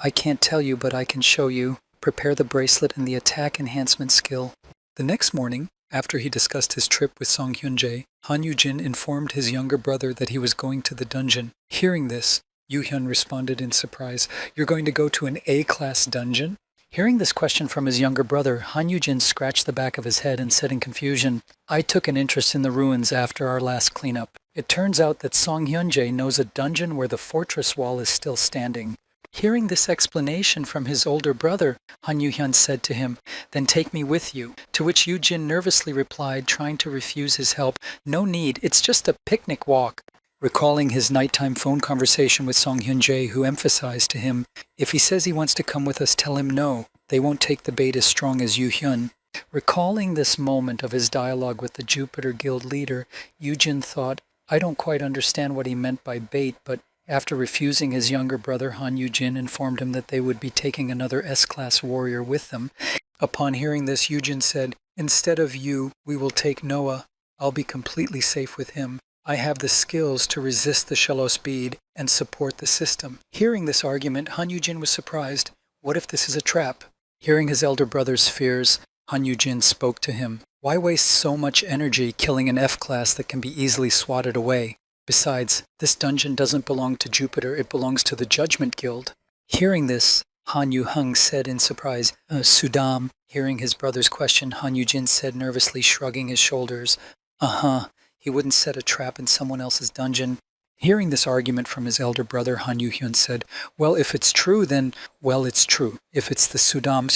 "I can't tell you, but I can show you. Prepare the bracelet and the attack enhancement skill." The next morning, after he discussed his trip with Song Hyun-jae, Han Yujin informed his younger brother that he was going to the dungeon. Hearing this, Yu-hyun responded in surprise, "You're going to go to an A-class dungeon?" Hearing this question from his younger brother, Han Yujin scratched the back of his head and said in confusion, "I took an interest in the ruins after our last cleanup. It turns out that Song Hyun-jae knows a dungeon where the fortress wall is still standing." Hearing this explanation from his older brother, Han Yu-hyun said to him, "Then take me with you." To which Yujin nervously replied, trying to refuse his help, "No need, it's just a picnic walk." Recalling his nighttime phone conversation with Song Hyun-jae, who emphasized to him, "If he says he wants to come with us, tell him no. They won't take the bait as strong as Yu-hyun." Recalling this moment of his dialogue with the Jupiter Guild leader, Yujin thought, I don't quite understand what he meant by bait, but after refusing his younger brother, Han Yujin informed him that they would be taking another S-class warrior with them. Upon hearing this, Yujin said, "Instead of you, we will take Noah. I'll be completely safe with him. I have the skills to resist the shallow speed and support the system." Hearing this argument, Han Yujin was surprised. What if this is a trap? Hearing his elder brother's fears, Han Yujin spoke to him. "Why waste so much energy killing an F-class that can be easily swatted away? Besides, this dungeon doesn't belong to Jupiter, it belongs to the Judgment Guild." Hearing this, Han Yu-hung said in surprise, "Sudam." Hearing his brother's question, Han Yujin said nervously, shrugging his shoulders, "Uh-huh, he wouldn't set a trap in someone else's dungeon." Hearing this argument from his elder brother, Han Yu-hyun said, "Well, if it's true, then, well, it's true. If it's the Sudam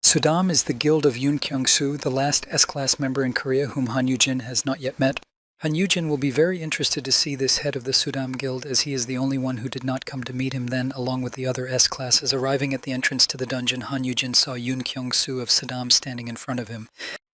Sudam is the guild of Yoon Kyung-soo, the last S-class member in Korea whom Han Yujin has not yet met. Han Yujin will be very interested to see this head of the Sudam Guild, as he is the only one who did not come to meet him then, along with the other S-classes. Arriving at the entrance to the dungeon, Han Yujin saw Yoon Kyung-soo of Sudam standing in front of him.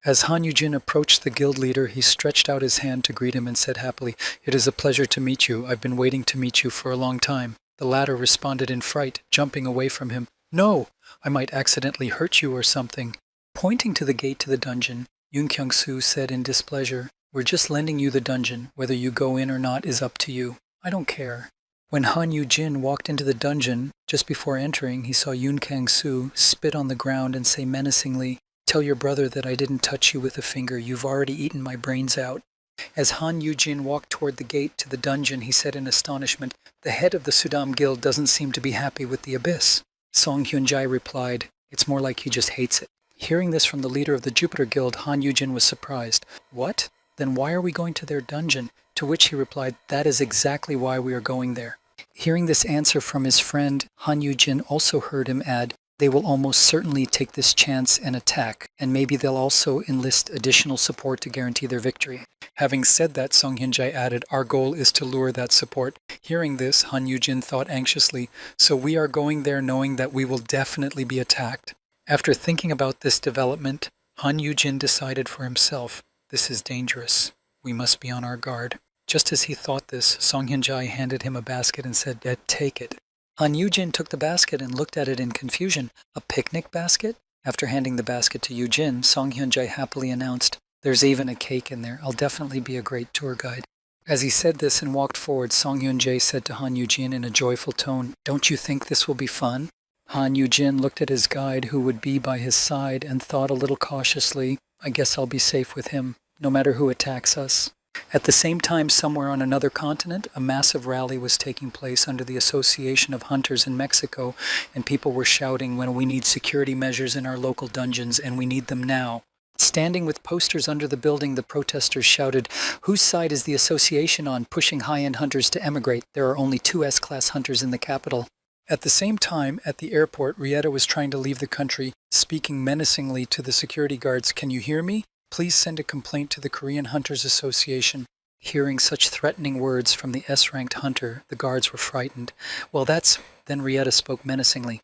As Han Yujin approached the guild leader, he stretched out his hand to greet him and said happily, "It is a pleasure to meet you. I've been waiting to meet you for a long time." The latter responded in fright, jumping away from him. "No! I might accidentally hurt you or something." Pointing to the gate to the dungeon, Yoon Kyung-soo said in displeasure, "We're just lending you the dungeon. Whether you go in or not is up to you. I don't care." When Han Yujin walked into the dungeon, just before entering, he saw Yoon Kyung-soo spit on the ground and say menacingly, "Tell your brother that I didn't touch you with a finger. You've already eaten my brains out." As Han Yujin walked toward the gate to the dungeon, he said in astonishment, "The head of the Sudam Guild doesn't seem to be happy with the abyss." Song Hyun-jae replied, "It's more like he just hates it." Hearing this from the leader of the Jupiter Guild, Han Yujin was surprised. "What? Then why are we going to their dungeon?" To which he replied, "That is exactly why we are going there." Hearing this answer from his friend, Han Yujin also heard him add, "They will almost certainly take this chance and attack, and maybe they'll also enlist additional support to guarantee their victory." Having said that, Song Hyun-jae added, "Our goal is to lure that support." Hearing this, Han Yujin thought anxiously, "So we are going there knowing that we will definitely be attacked." After thinking about this development, Han Yujin decided for himself, "This is dangerous. We must be on our guard." Just as he thought this, Song Hyun-jae handed him a basket and said, "Take it." Han Yujin took the basket and looked at it in confusion. A picnic basket? After handing the basket to Yujin, Song Hyun-jae happily announced, "There's even a cake in there. I'll definitely be a great tour guide." As he said this and walked forward, Song Hyun-jae said to Han Yoo-jin in a joyful tone, "Don't you think this will be fun?" Han Yoo-jin looked at his guide, who would be by his side, and thought a little cautiously, "I guess I'll be safe with him, no matter who attacks us." At the same time, somewhere on another continent, a massive rally was taking place under the Association of Hunters in Mexico, and people were shouting, "When we need security measures in our local dungeons, and we need them now." Standing with posters under the building, the protesters shouted, "Whose side is the association on, pushing high-end hunters to emigrate? There are only 2 S-class hunters in the capital." At the same time, at the airport, Rieta was trying to leave the country, speaking menacingly to the security guards, "Can you hear me? Please send a complaint to the Korean Hunters Association." Hearing such threatening words from the S-ranked hunter, the guards were frightened. Then Rieta spoke menacingly.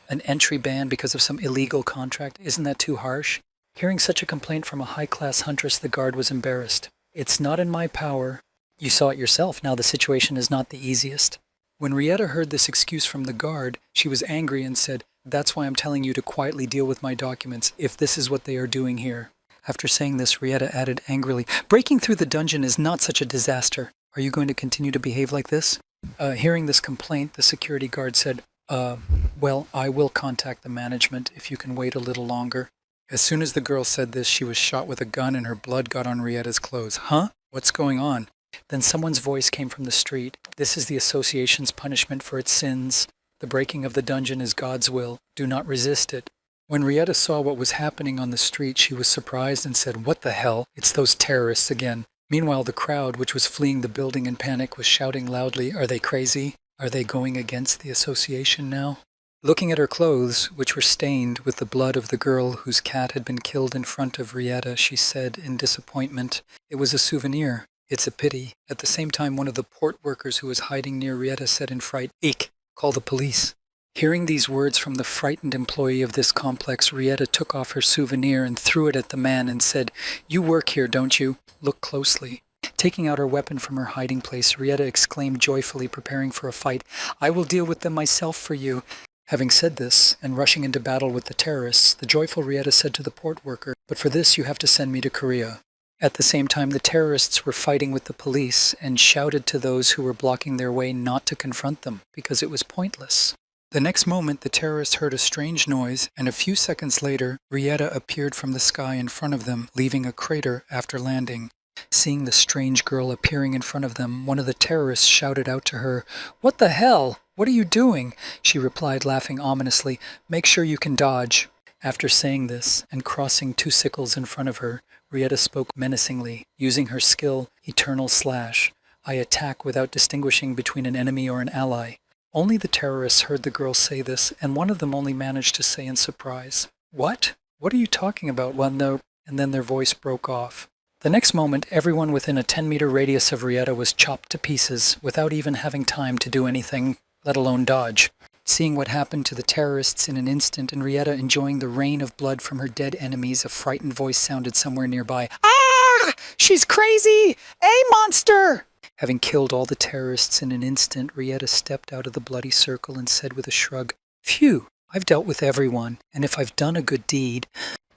"An entry ban because of some illegal contract? Isn't that too harsh?" Hearing such a complaint from a high-class huntress, the guard was embarrassed. "It's not in my power. You saw it yourself. Now the situation is not the easiest." When Rieta heard this excuse from the guard, she was angry and said, "That's why I'm telling you to quietly deal with my documents, if this is what they are doing here." After saying this, Rieta added angrily, "Breaking through the dungeon is not such a disaster. Are you going to continue to behave like this?" Hearing this complaint, the security guard said, "Well, I will contact the management if you can wait a little longer." As soon as the girl said this, she was shot with a gun and her blood got on Rieta's clothes. "Huh? What's going on?" Then someone's voice came from the street. "This is the association's punishment for its sins. The breaking of the dungeon is God's will. Do not resist it." When Rieta saw what was happening on the street, she was surprised and said, "What the hell? It's those terrorists again." Meanwhile, the crowd, which was fleeing the building in panic, was shouting loudly, "Are they crazy? Are they going against the association now?" Looking at her clothes, which were stained with the blood of the girl whose cat had been killed in front of Rieta, she said in disappointment, "It was a souvenir. It's a pity." At the same time, one of the port workers who was hiding near Rieta said in fright, "Eek, call the police." Hearing these words from the frightened employee of this complex, Rieta took off her souvenir and threw it at the man and said, "You work here, don't you? Look closely." Taking out her weapon from her hiding place, Rieta exclaimed joyfully, preparing for a fight, "I will deal with them myself for you." Having said this, and rushing into battle with the terrorists, the joyful Rieta said to the port worker, "But for this you have to send me to Korea." At the same time, the terrorists were fighting with the police and shouted to those who were blocking their way not to confront them, because it was pointless. The next moment, the terrorists heard a strange noise, and a few seconds later, Rieta appeared from the sky in front of them, leaving a crater after landing. Seeing the strange girl appearing in front of them, one of the terrorists shouted out to her, "What the hell? What are you doing?" She replied, laughing ominously, "Make sure you can dodge." After saying this, and crossing 2 sickles in front of her, Rieta spoke menacingly, using her skill, Eternal Slash. "I attack without distinguishing between an enemy or an ally." Only the terrorists heard the girl say this, and one of them only managed to say in surprise, "What? What are you talking about?" And then their voice broke off. The next moment, everyone within a 10-meter radius of Rieta was chopped to pieces, without even having time to do anything, let alone dodge. Seeing what happened to the terrorists in an instant, and Rieta enjoying the rain of blood from her dead enemies, a frightened voice sounded somewhere nearby, "Ah! She's crazy! A monster!" Having killed all the terrorists in an instant, Rieta stepped out of the bloody circle and said with a shrug, "Phew, I've dealt with everyone, and if I've done a good deed..."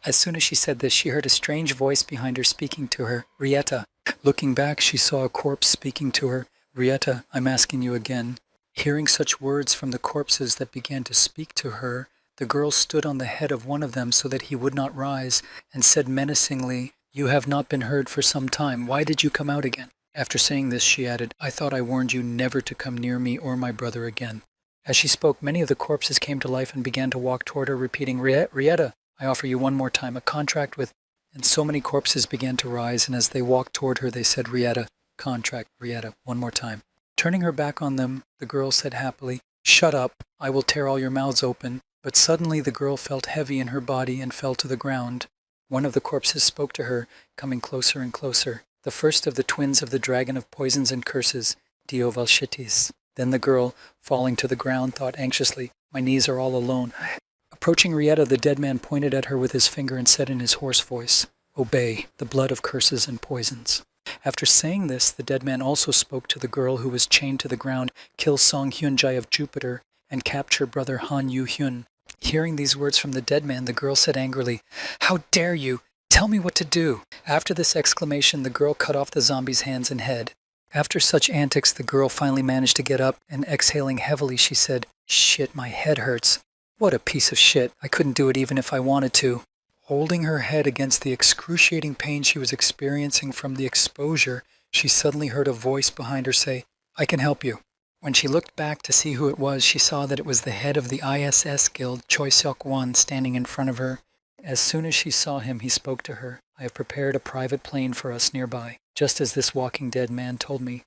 As soon as she said this, she heard a strange voice behind her speaking to her, "Rieta." Looking back, she saw a corpse speaking to her, "Rieta, I'm asking you again." Hearing such words from the corpses that began to speak to her, the girl stood on the head of one of them so that he would not rise, and said menacingly, "You have not been heard for some time. Why did you come out again?" After saying this, she added, "I thought I warned you never to come near me or my brother again." As she spoke, many of the corpses came to life and began to walk toward her, repeating, "Rieta, I offer you one more time, a contract with..." And so many corpses began to rise, and as they walked toward her, they said, "Rieta, contract, Rieta, one more time." Turning her back on them, the girl said happily, "Shut up, I will tear all your mouths open." But suddenly the girl felt heavy in her body and fell to the ground. One of the corpses spoke to her, coming closer and closer. The first of the twins of the dragon of poisons and curses, Diovalshitis. Then the girl, falling to the ground, thought anxiously, "My knees are all alone." Approaching Rieta, the dead man pointed at her with his finger and said in his hoarse voice, "Obey the blood of curses and poisons." After saying this, the dead man also spoke to the girl who was chained to the ground, "Kill Song Hyun-jae of Jupiter and capture brother Han Yoo-hyun." Hearing these words from the dead man, the girl said angrily, "How dare you? Tell me what to do." After this exclamation, the girl cut off the zombie's hands and head. After such antics, the girl finally managed to get up, and exhaling heavily, she said, "Shit, my head hurts." What a piece of shit. I couldn't do it even if I wanted to. Holding her head against the excruciating pain she was experiencing from the exposure, she suddenly heard a voice behind her say, "I can help you." When she looked back to see who it was, she saw that it was the head of the ISS guild, Choi Seok-won, standing in front of her. As soon as she saw him, he spoke to her. "I have prepared a private plane for us nearby, just as this Walking Dead man told me.